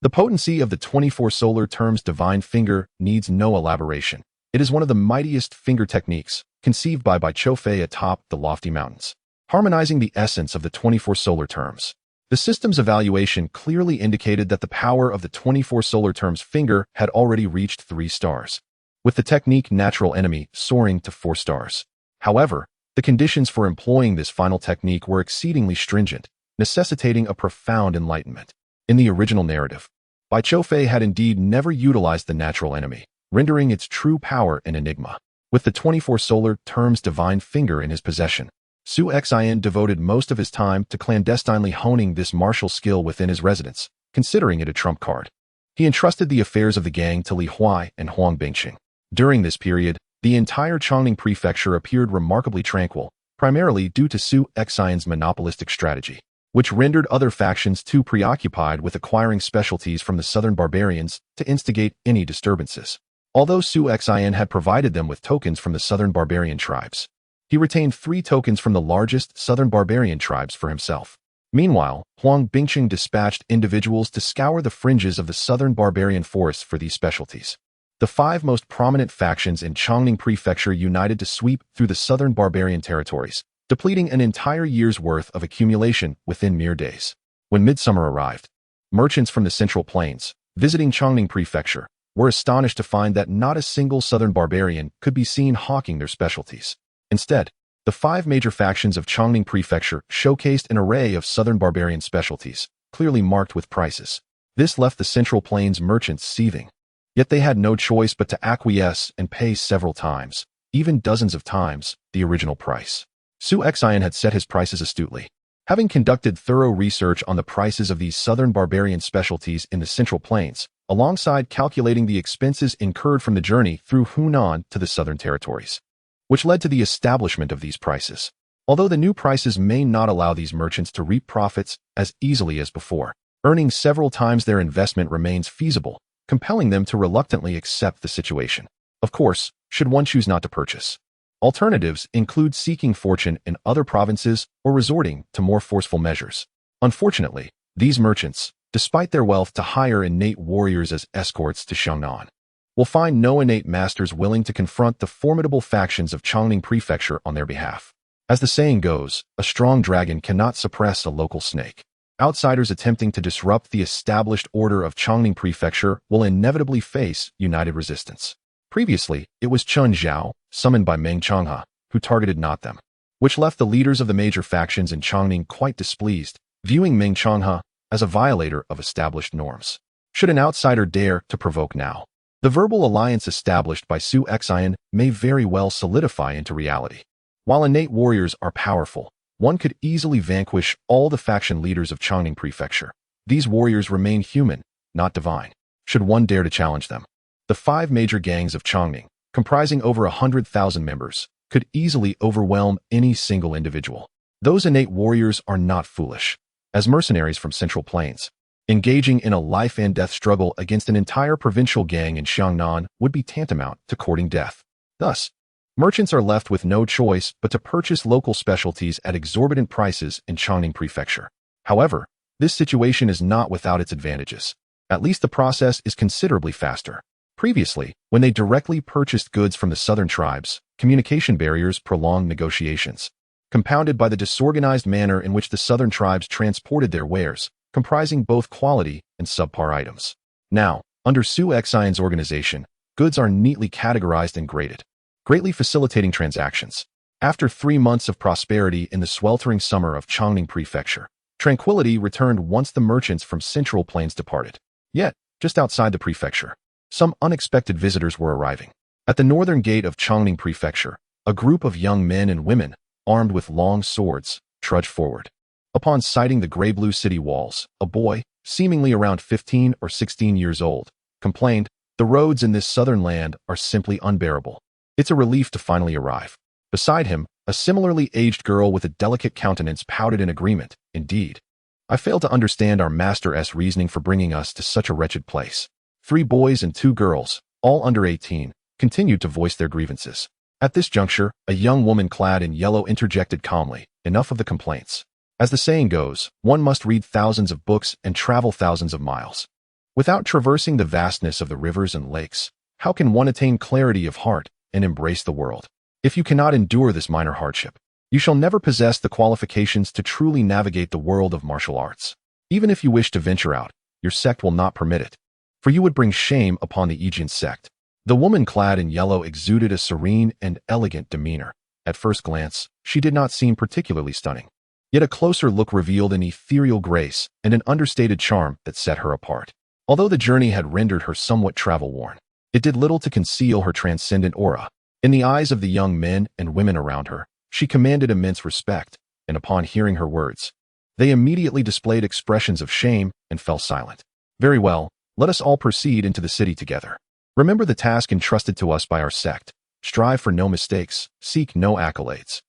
The potency of the 24 solar terms Divine Finger needs no elaboration. It is one of the mightiest finger techniques, conceived by Bai Qiufei atop the lofty mountains, harmonizing the essence of the 24 solar terms. The system's evaluation clearly indicated that the power of the 24 solar terms finger had already reached 3 stars, with the technique Natural Enemy soaring to 4 stars. However, the conditions for employing this final technique were exceedingly stringent, necessitating a profound enlightenment. In the original narrative, Bai Qiufei had indeed never utilized the Natural Enemy, rendering its true power an enigma. With the 24 solar terms Divine Finger in his possession, Su Xin devoted most of his time to clandestinely honing this martial skill within his residence, considering it a trump card. He entrusted the affairs of the gang to Li Huai and Huang Bingqing. During this period, the entire Chongning prefecture appeared remarkably tranquil, primarily due to Su Xian's monopolistic strategy, which rendered other factions too preoccupied with acquiring specialties from the southern barbarians to instigate any disturbances. Although Su Xian had provided them with tokens from the southern barbarian tribes, he retained 3 tokens from the largest southern barbarian tribes for himself. Meanwhile, Huang Bingqing dispatched individuals to scour the fringes of the southern barbarian forests for these specialties. The 5 most prominent factions in Chongning Prefecture united to sweep through the southern barbarian territories, depleting an entire year's worth of accumulation within mere days. When midsummer arrived, merchants from the Central Plains, visiting Chongning Prefecture, were astonished to find that not a single southern barbarian could be seen hawking their specialties. Instead, the 5 major factions of Chongning Prefecture showcased an array of southern barbarian specialties, clearly marked with prices. This left the Central Plains merchants seething. Yet they had no choice but to acquiesce and pay several times, even dozens of times, the original price. Su Xian had set his prices astutely. Having conducted thorough research on the prices of these southern barbarian specialties in the Central Plains, alongside calculating the expenses incurred from the journey through Hunan to the southern territories, which led to the establishment of these prices. Although the new prices may not allow these merchants to reap profits as easily as before, earning several times their investment remains feasible, compelling them to reluctantly accept the situation. Of course, should one choose not to purchase. Alternatives include seeking fortune in other provinces or resorting to more forceful measures. Unfortunately, these merchants, despite their wealth to hire innate warriors as escorts to Xiangnan, will find no innate masters willing to confront the formidable factions of Chongning Prefecture on their behalf. As the saying goes, a strong dragon cannot suppress a local snake. Outsiders attempting to disrupt the established order of Chongning Prefecture will inevitably face united resistance. Previously, it was Chun Zhao, summoned by Meng Changhe, who targeted not them, which left the leaders of the major factions in Chongning quite displeased, viewing Meng Changhe as a violator of established norms. Should an outsider dare to provoke now, the verbal alliance established by Su Xian may very well solidify into reality. While innate warriors are powerful, one could easily vanquish all the faction leaders of Chongning Prefecture. These warriors remain human, not divine, should one dare to challenge them. The 5 major gangs of Chongning, comprising over 100,000 members, could easily overwhelm any single individual. Those innate warriors are not foolish. As mercenaries from Central Plains, engaging in a life-and-death struggle against an entire provincial gang in Xiangnan would be tantamount to courting death. Thus, merchants are left with no choice but to purchase local specialties at exorbitant prices in Chongning Prefecture. However, this situation is not without its advantages. At least the process is considerably faster. Previously, when they directly purchased goods from the southern tribes, communication barriers prolonged negotiations, compounded by the disorganized manner in which the southern tribes transported their wares, comprising both quality and subpar items. Now, under Su Xian's organization, goods are neatly categorized and graded, greatly facilitating transactions. After 3 months of prosperity in the sweltering summer of Chongning Prefecture, tranquility returned once the merchants from Central Plains departed. Yet, just outside the prefecture, some unexpected visitors were arriving. At the northern gate of Chongning Prefecture, a group of young men and women, armed with long swords, trudged forward. Upon sighting the gray-blue city walls, a boy, seemingly around 15 or 16 years old, complained, "The roads in this southern land are simply unbearable. It's a relief to finally arrive." Beside him, a similarly aged girl with a delicate countenance pouted in agreement. "Indeed, I fail to understand our master's reasoning for bringing us to such a wretched place." 3 boys and 2 girls, all under 18, continued to voice their grievances. At this juncture, a young woman clad in yellow interjected calmly, "Enough of the complaints. As the saying goes, one must read thousands of books and travel thousands of miles. Without traversing the vastness of the rivers and lakes, how can one attain clarity of heart and embrace the world? If you cannot endure this minor hardship, you shall never possess the qualifications to truly navigate the world of martial arts. Even if you wish to venture out, your sect will not permit it, for you would bring shame upon the Aegean sect." The woman clad in yellow exuded a serene and elegant demeanor. At first glance, she did not seem particularly stunning. Yet a closer look revealed an ethereal grace and an understated charm that set her apart. Although the journey had rendered her somewhat travel-worn, it did little to conceal her transcendent aura. In the eyes of the young men and women around her, she commanded immense respect, and upon hearing her words, they immediately displayed expressions of shame and fell silent. "Very well, let us all proceed into the city together. Remember the task entrusted to us by our sect," Strive for no mistakes, seek no accolades.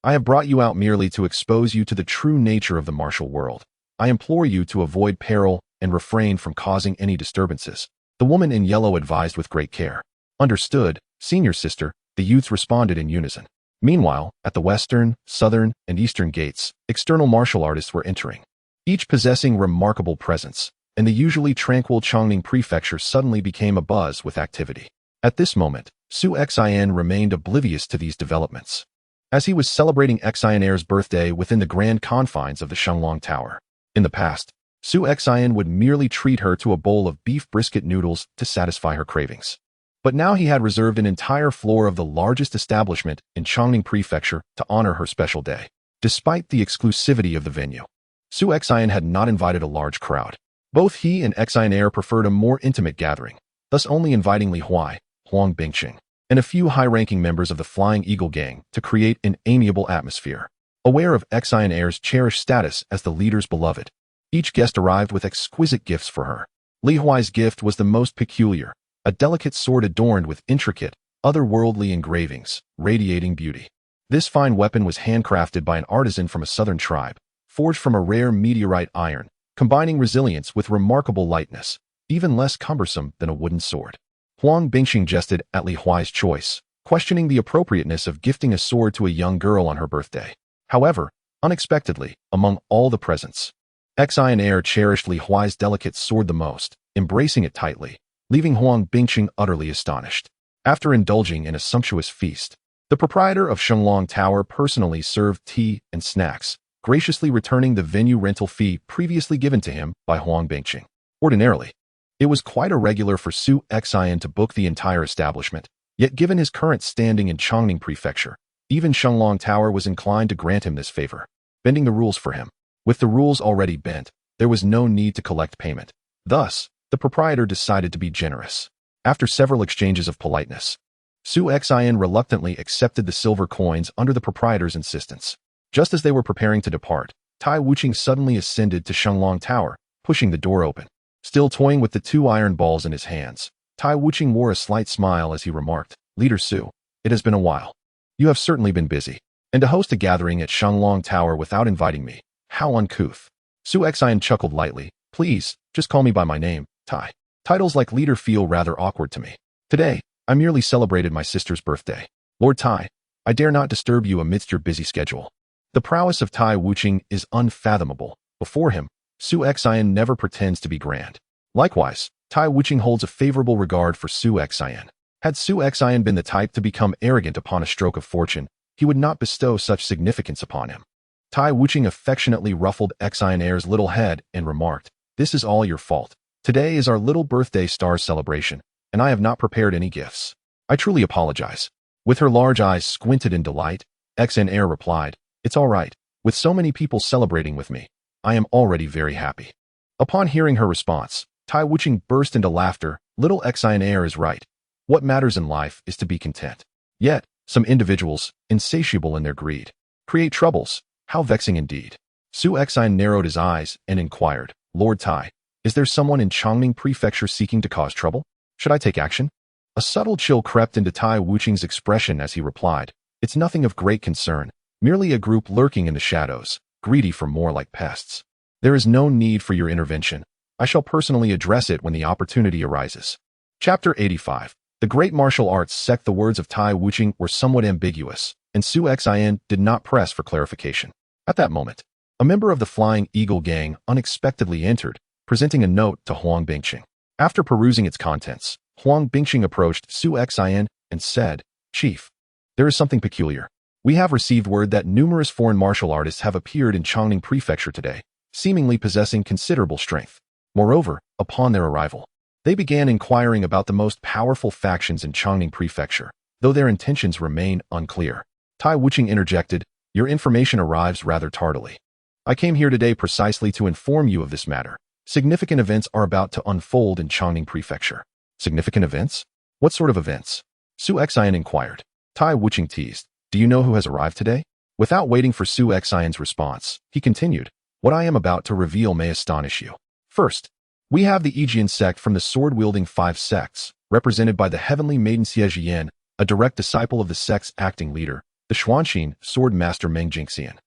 I have brought you out merely to expose you to the true nature of the martial world. I implore you to avoid peril and refrain from causing any disturbances. The woman in yellow advised with great care. Understood, senior sister, the youths responded in unison. Meanwhile, at the western, southern, and eastern gates, external martial artists were entering, each possessing remarkable presence, and the usually tranquil Chongning prefecture suddenly became abuzz with activity. At this moment, Su Xian remained oblivious to these developments, as he was celebrating Xian Heir's birthday within the grand confines of the Shenglong Tower. In the past, Su Xian would merely treat her to a bowl of beef brisket noodles to satisfy her cravings. But now he had reserved an entire floor of the largest establishment in Chongning Prefecture to honor her special day. Despite the exclusivity of the venue, Su Xian had not invited a large crowd. Both he and Xian Heir preferred a more intimate gathering, thus only inviting Li Huai, Huang Bingqing, and a few high-ranking members of the Flying Eagle Gang to create an amiable atmosphere. Aware of Xian Heir's cherished status as the leader's beloved, each guest arrived with exquisite gifts for her. Li Huai's gift was the most peculiar, a delicate sword adorned with intricate, otherworldly engravings, radiating beauty. This fine weapon was handcrafted by an artisan from a southern tribe, forged from a rare meteorite iron, combining resilience with remarkable lightness, even less cumbersome than a wooden sword. Huang Bingqing jested at Li Huai's choice, questioning the appropriateness of gifting a sword to a young girl on her birthday. However, unexpectedly, among all the presents, Xian Heir cherished Li Huai's delicate sword the most, embracing it tightly, leaving Huang Bingqing utterly astonished. After indulging in a sumptuous feast, the proprietor of Shenglong Tower personally served tea and snacks, graciously returning the venue rental fee previously given to him by Huang Bingqing. Ordinarily, it was quite irregular for Su Xian to book the entire establishment, yet given his current standing in Chongning Prefecture, even Shenglong Tower was inclined to grant him this favor, bending the rules for him. With the rules already bent, there was no need to collect payment. Thus, the proprietor decided to be generous. After several exchanges of politeness, Su Xian reluctantly accepted the silver coins under the proprietor's insistence. Just as they were preparing to depart, Tai Wuqing suddenly ascended to Shenglong Tower, pushing the door open. Still toying with the two iron balls in his hands, Tai Wuqing wore a slight smile as he remarked, "Leader Su, it has been a while. You have certainly been busy. And to host a gathering at Shenglong Tower without inviting me, how uncouth." Su Xian chuckled lightly. "Please, just call me by my name, Tai. Titles like leader feel rather awkward to me. Today, I merely celebrated my sister's birthday. Lord Tai, I dare not disturb you amidst your busy schedule." The prowess of Tai Wuqing is unfathomable. Before him, Su Xian never pretends to be grand. Likewise, Tai Wuqing holds a favorable regard for Su Xian. Had Su Xian been the type to become arrogant upon a stroke of fortune, he would not bestow such significance upon him. Tai Wuqing affectionately ruffled Xian Heir's little head and remarked, "This is all your fault. Today is our little birthday star celebration, and I have not prepared any gifts. I truly apologize." With her large eyes squinted in delight, Xian Heir replied, "It's all right. With so many people celebrating with me, I am already very happy." Upon hearing her response, Tai Wuqing burst into laughter. Little Xian Heir is right. What matters in life is to be content. Yet, some individuals, insatiable in their greed, create troubles. How vexing indeed. Su Xian narrowed his eyes and inquired, "Lord Tai, is there someone in Chongning Prefecture seeking to cause trouble? Should I take action?" A subtle chill crept into Tai Wuqing's expression as he replied, "It's nothing of great concern, merely a group lurking in the shadows, greedy for more like pests. There is no need for your intervention. I shall personally address it when the opportunity arises." Chapter 85. The great martial arts sect. The words of Tai Wuqing were somewhat ambiguous, and Su Xian did not press for clarification. At that moment, a member of the Flying Eagle Gang unexpectedly entered, presenting a note to Huang Bingqing. After perusing its contents, Huang Bingqing approached Su Xian and said, "Chief, there is something peculiar. We have received word that numerous foreign martial artists have appeared in Chongning Prefecture today, seemingly possessing considerable strength. Moreover, upon their arrival, they began inquiring about the most powerful factions in Chongning Prefecture, though their intentions remain unclear." Tai Wuqing interjected, "Your information arrives rather tardily. I came here today precisely to inform you of this matter. Significant events are about to unfold in Chongning Prefecture." "Significant events? What sort of events?" Su Xian inquired. Tai Wuqing teased, "Do you know who has arrived today?" Without waiting for Su Xian's response, he continued, "What I am about to reveal may astonish you. First, we have the Yijian sect from the sword-wielding 5 sects, represented by the heavenly maiden Xie Jian, a direct disciple of the sect's acting leader, the Xuanxin sword master Meng Jingxian,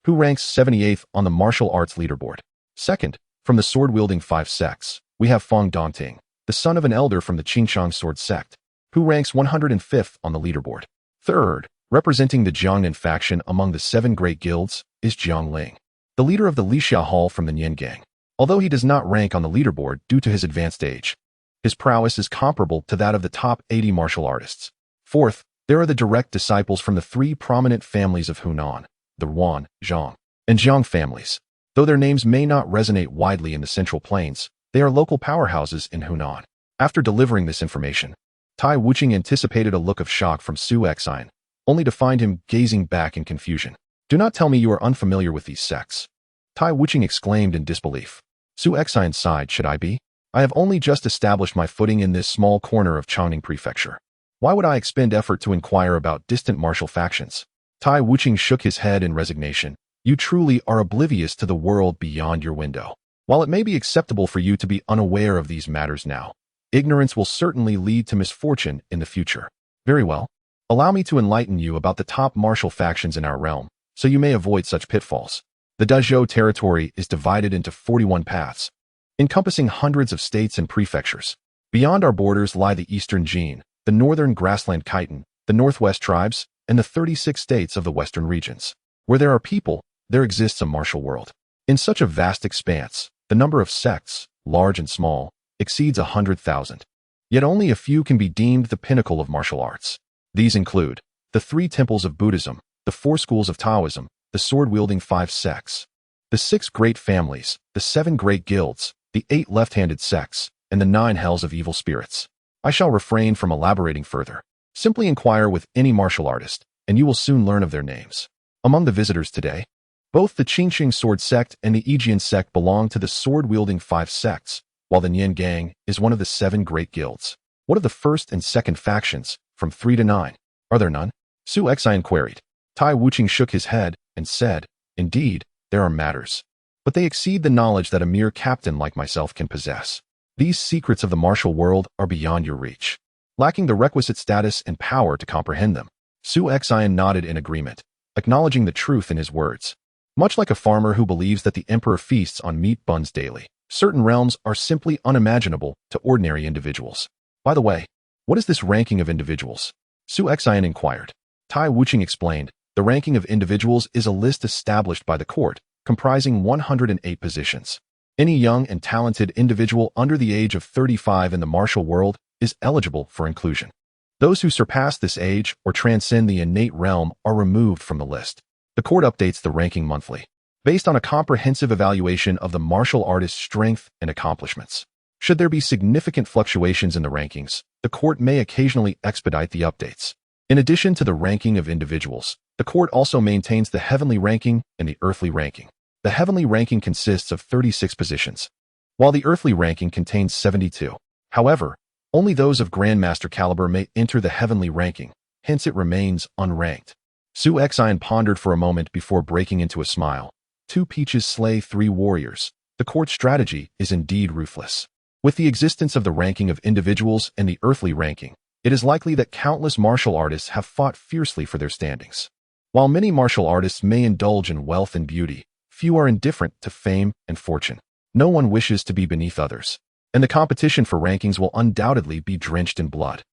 who ranks 78th on the martial arts leaderboard. Second, from the sword-wielding 5 sects, we have Feng Dongting, the son of an elder from the Qingshang sword sect, who ranks 105th on the leaderboard. Third, representing the Jiangnan faction among the 7 great guilds, is Jiang Ling, the leader of the Lixia Hall from the Nian Gang. Although he does not rank on the leaderboard due to his advanced age, his prowess is comparable to that of the top 80 martial artists. Fourth, there are the direct disciples from the 3 prominent families of Hunan, the Yuan, Zhang, and Jiang families. Though their names may not resonate widely in the Central Plains, they are local powerhouses in Hunan. After delivering this information, Tai Wuching anticipated a look of shock from Su Exine, only to find him gazing back in confusion. Do not tell me you are unfamiliar with these sects. Tai Wuching exclaimed in disbelief. Su Exine sighed, should I be? I have only just established my footing in this small corner of Changning Prefecture. Why would I expend effort to inquire about distant martial factions? Tai Wuching shook his head in resignation. You truly are oblivious to the world beyond your window. While it may be acceptable for you to be unaware of these matters now, ignorance will certainly lead to misfortune in the future. Very well. Allow me to enlighten you about the top martial factions in our realm, so you may avoid such pitfalls. The Dazhou territory is divided into 41 paths, encompassing hundreds of states and prefectures. Beyond our borders lie the Eastern Jin, the Northern Grassland Khitan, the Northwest tribes, and the 36 states of the Western regions. Where there are people, there exists a martial world. In such a vast expanse, the number of sects, large and small, exceeds 100,000. Yet only a few can be deemed the pinnacle of martial arts. These include the 3 temples of Buddhism, the 4 schools of Taoism, the sword-wielding 5 sects, the 6 great families, the 7 great guilds, the 8 left-handed sects, and the 9 hells of evil spirits. I shall refrain from elaborating further. Simply inquire with any martial artist, and you will soon learn of their names. Among the visitors today, both the Qingxing sword sect and the Yijian sect belong to the sword-wielding 5 sects, while the Nian Gang is one of the 7 great guilds. What of the first and second factions, from 3 to 9? Are there none? Su Exine queried. Tai Wuching shook his head and said, Indeed, there are matters, but they exceed the knowledge that a mere captain like myself can possess. These secrets of the martial world are beyond your reach, lacking the requisite status and power to comprehend them. Su Exine nodded in agreement, acknowledging the truth in his words. Much like a farmer who believes that the emperor feasts on meat buns daily, certain realms are simply unimaginable to ordinary individuals. By the way, what is this ranking of individuals? Su Exine inquired. Tai Wuching explained, the ranking of individuals is a list established by the court, comprising 108 positions. Any young and talented individual under the age of 35 in the martial world is eligible for inclusion. Those who surpass this age or transcend the innate realm are removed from the list. The court updates the ranking monthly, based on a comprehensive evaluation of the martial artist's strength and accomplishments. Should there be significant fluctuations in the rankings, the court may occasionally expedite the updates. In addition to the ranking of individuals, the court also maintains the heavenly ranking and the earthly ranking. The heavenly ranking consists of 36 positions, while the earthly ranking contains 72. However, only those of Grandmaster caliber may enter the heavenly ranking, hence it remains unranked. Su Exine pondered for a moment before breaking into a smile. 2 peaches slay 3 warriors. The court's strategy is indeed ruthless. With the existence of the ranking of individuals and the earthly ranking, it is likely that countless martial artists have fought fiercely for their standings. While many martial artists may indulge in wealth and beauty, few are indifferent to fame and fortune. No one wishes to be beneath others, and the competition for rankings will undoubtedly be drenched in blood.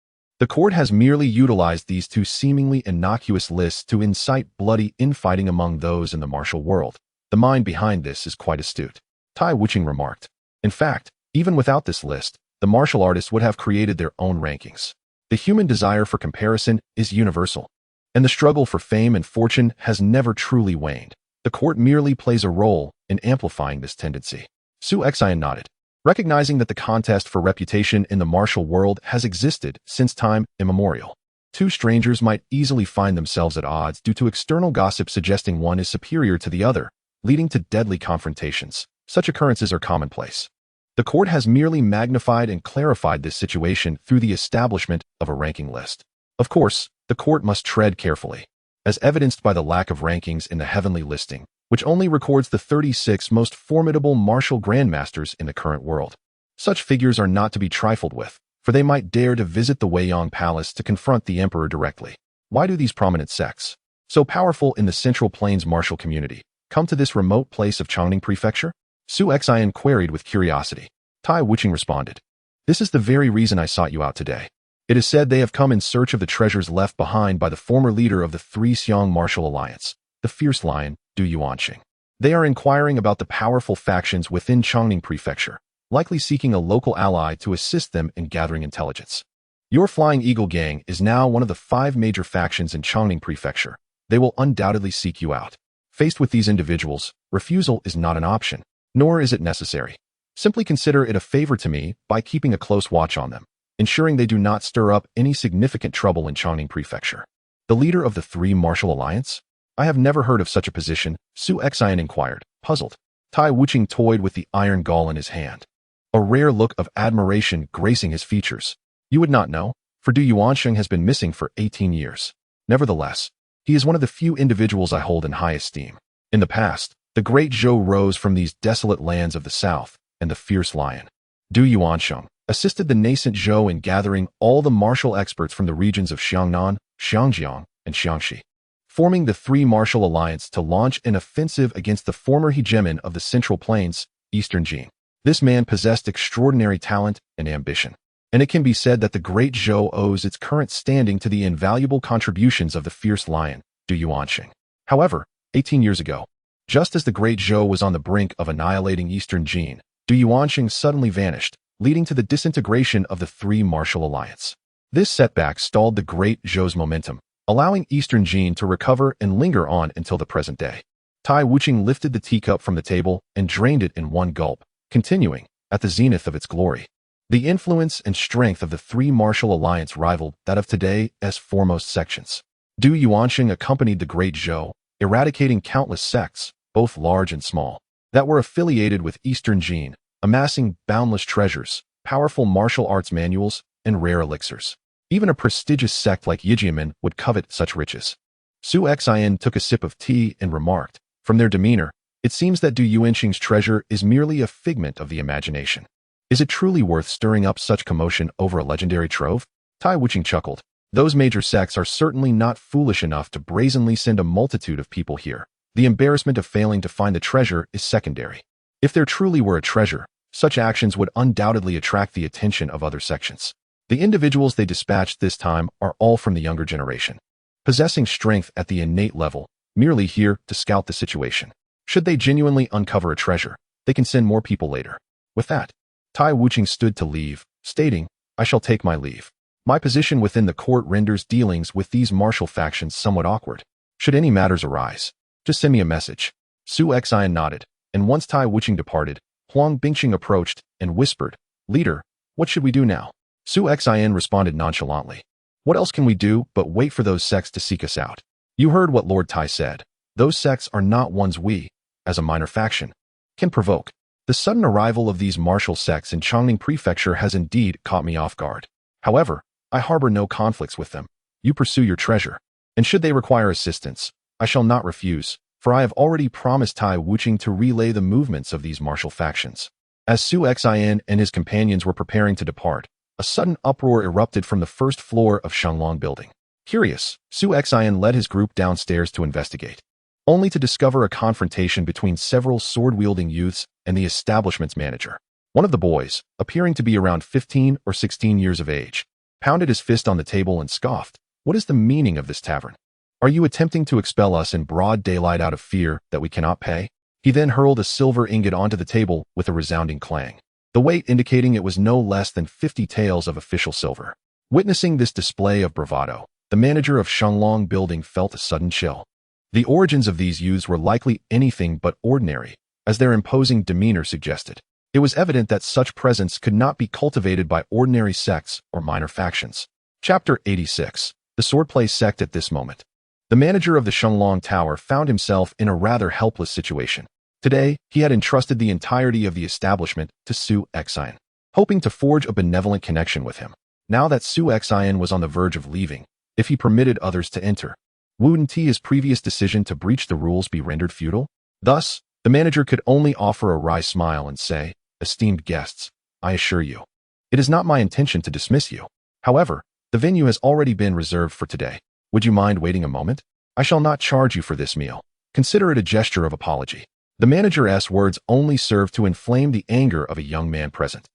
The court has merely utilized these 2 seemingly innocuous lists to incite bloody infighting among those in the martial world. The mind behind this is quite astute, Tai Wuching remarked. In fact, even without this list, the martial artists would have created their own rankings. The human desire for comparison is universal, and the struggle for fame and fortune has never truly waned. The court merely plays a role in amplifying this tendency. Su Exine nodded, recognizing that the contest for reputation in the martial world has existed since time immemorial. 2 strangers might easily find themselves at odds due to external gossip suggesting one is superior to the other, leading to deadly confrontations. Such occurrences are commonplace. The court has merely magnified and clarified this situation through the establishment of a ranking list. Of course, the court must tread carefully, as evidenced by the lack of rankings in the heavenly listing, which only records the 36 most formidable martial grandmasters in the current world. Such figures are not to be trifled with, for they might dare to visit the Weiyang Palace to confront the emperor directly. Why do these prominent sects, so powerful in the Central Plains martial community, come to this remote place of Chongning Prefecture? Su Xian queried with curiosity. Tai Wuching responded, "This is the very reason I sought you out today. It is said they have come in search of the treasures left behind by the former leader of the Three Xiong Martial Alliance, the fierce lion, Du Yuanqing. They are inquiring about the powerful factions within Chongning Prefecture, likely seeking a local ally to assist them in gathering intelligence. Your Flying Eagle Gang is now one of the 5 major factions in Chongning Prefecture. They will undoubtedly seek you out. Faced with these individuals, refusal is not an option, nor is it necessary. Simply consider it a favor to me by keeping a close watch on them, ensuring they do not stir up any significant trouble in Chongning Prefecture." The leader of the Three Martial Alliance? I have never heard of such a position, Su Xian inquired, puzzled. Tai Wuching toyed with the iron gall in his hand, a rare look of admiration gracing his features. "You would not know, for Du Yuanqing has been missing for 18 years. Nevertheless, he is one of the few individuals I hold in high esteem. In the past, the great Zhou rose from these desolate lands of the south, and the fierce lion, Du Yuanqing, assisted the nascent Zhou in gathering all the martial experts from the regions of Xiangnan, Xiangjiang, and Xiangxi, forming the Three Martial Alliance to launch an offensive against the former hegemon of the Central Plains, Eastern Jin. This man possessed extraordinary talent and ambition, and it can be said that the great Zhou owes its current standing to the invaluable contributions of the fierce lion, Du Yuanqing. However, 18 years ago, just as the great Zhou was on the brink of annihilating Eastern Jin, Du Yuanqing suddenly vanished, leading to the disintegration of the Three Martial Alliance. This setback stalled the great Zhou's momentum, allowing Eastern Jin to recover and linger on until the present day. Tai Wuching lifted the teacup from the table and drained it in one gulp, continuing, at the zenith of its glory. The influence and strength of the Three Martial Alliance rivaled that of today's foremost sections. Du Yuanqing accompanied the great Zhou, eradicating countless sects, both large and small, that were affiliated with Eastern Jin, amassing boundless treasures, powerful martial arts manuals, and rare elixirs. Even a prestigious sect like Yijiamen would covet such riches. Su Xian took a sip of tea and remarked, "From their demeanor, it seems that Du Yuanqing's treasure is merely a figment of the imagination. Is it truly worth stirring up such commotion over a legendary trove?" Tai Wuching chuckled. "Those major sects are certainly not foolish enough to brazenly send a multitude of people here. The embarrassment of failing to find the treasure is secondary. If there truly were a treasure, such actions would undoubtedly attract the attention of other sections. The individuals they dispatched this time are all from the younger generation, possessing strength at the innate level, merely here to scout the situation. Should they genuinely uncover a treasure, they can send more people later." With that, Tai Wuching stood to leave, stating, "I shall take my leave. My position within the court renders dealings with these martial factions somewhat awkward. Should any matters arise, just send me a message." Su Xian nodded, and once Tai Wuching departed, Huang Bingqing approached and whispered, "Leader, what should we do now?" Su Xian responded nonchalantly, "What else can we do but wait for those sects to seek us out? You heard what Lord Tai said. Those sects are not ones we, as a minor faction, can provoke. The sudden arrival of these martial sects in Chongning Prefecture has indeed caught me off guard. However, I harbor no conflicts with them. You pursue your treasure, and should they require assistance, I shall not refuse, for I have already promised Tai Wuching to relay the movements of these martial factions." As Su Xian and his companions were preparing to depart, a sudden uproar erupted from the first floor of Shanglong Building. Curious, Su Xian led his group downstairs to investigate, only to discover a confrontation between several sword-wielding youths and the establishment's manager. One of the boys, appearing to be around 15 or 16 years of age, pounded his fist on the table and scoffed, "What is the meaning of this tavern? Are you attempting to expel us in broad daylight out of fear that we cannot pay?" He then hurled a silver ingot onto the table with a resounding clang, the weight indicating it was no less than 50 taels of official silver. Witnessing this display of bravado, the manager of Shanglong Building felt a sudden chill. The origins of these youths were likely anything but ordinary, as their imposing demeanor suggested. It was evident that such presence could not be cultivated by ordinary sects or minor factions. Chapter 86. The Swordplay Sect. At this moment, the manager of the Shanglong Tower found himself in a rather helpless situation. Today, he had entrusted the entirety of the establishment to Su Xian, hoping to forge a benevolent connection with him. Now that Su Xian was on the verge of leaving, if he permitted others to enter, wouldn't his previous decision to breach the rules be rendered futile? Thus, the manager could only offer a wry smile and say, "Esteemed guests, I assure you, It is not my intention to dismiss you. However, the venue has already been reserved for today. Would you mind waiting a moment? I shall not charge you for this meal. Consider it a gesture of apology. The manager's words only served to inflame the anger of a young man present,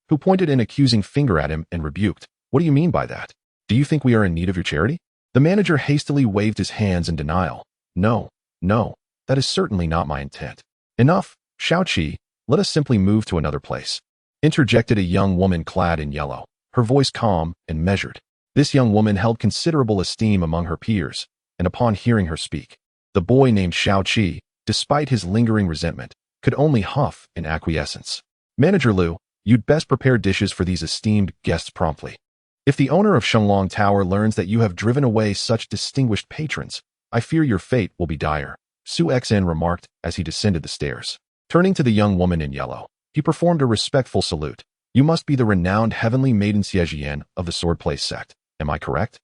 who pointed an accusing finger at him and rebuked. What do you mean by that? Do you think we are in need of your charity? The manager hastily waved his hands in denial. No, that is certainly not my intent. Enough, Xiaoqi, let us simply move to another place. Interjected a young woman clad in yellow, her voice calm and measured. This young woman held considerable esteem among her peers, and upon hearing her speak, the boy named Xiaoqi, despite his lingering resentment, could only huff in acquiescence. Manager Liu, you'd best prepare dishes for these esteemed guests promptly. If the owner of Shenglong Tower learns that you have driven away such distinguished patrons, I fear your fate will be dire, Su Xn remarked as he descended the stairs. Turning to the young woman in yellow, he performed a respectful salute. You must be the renowned heavenly maiden Xiejian of the Swordplay sect, am I correct?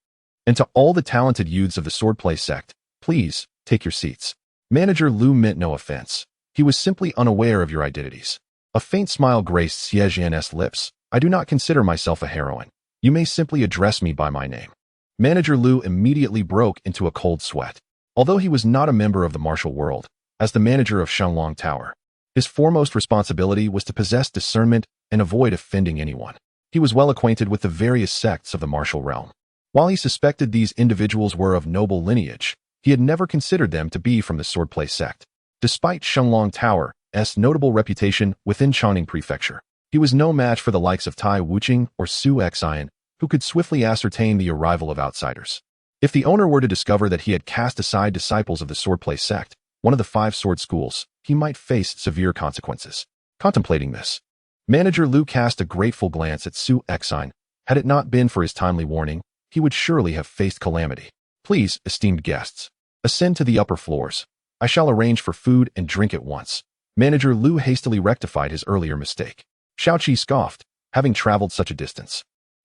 And to all the talented youths of the Swordplay sect, please, take your seats. Manager Liu meant no offense. He was simply unaware of your identities. A faint smile graced Xiejian's lips. I do not consider myself a heroine. You may simply address me by my name. Manager Liu immediately broke into a cold sweat. Although he was not a member of the martial world, as the manager of Shenglong Tower, his foremost responsibility was to possess discernment and avoid offending anyone. He was well acquainted with the various sects of the martial realm. While he suspected these individuals were of noble lineage, he had never considered them to be from the Swordplay sect. Despite Shenglong Tower's notable reputation within Changning Prefecture, he was no match for the likes of Tai Wuqing or Su Xian, who could swiftly ascertain the arrival of outsiders. If the owner were to discover that he had cast aside disciples of the Swordplay sect, one of the 5 sword schools, he might face severe consequences. Contemplating this, Manager Liu cast a grateful glance at Su Xian. Had it not been for his timely warning, he would surely have faced calamity. Please, esteemed guests, ascend to the upper floors. I shall arrange for food and drink at once. Manager Liu hastily rectified his earlier mistake. Xiaoqi scoffed, having traveled such a distance.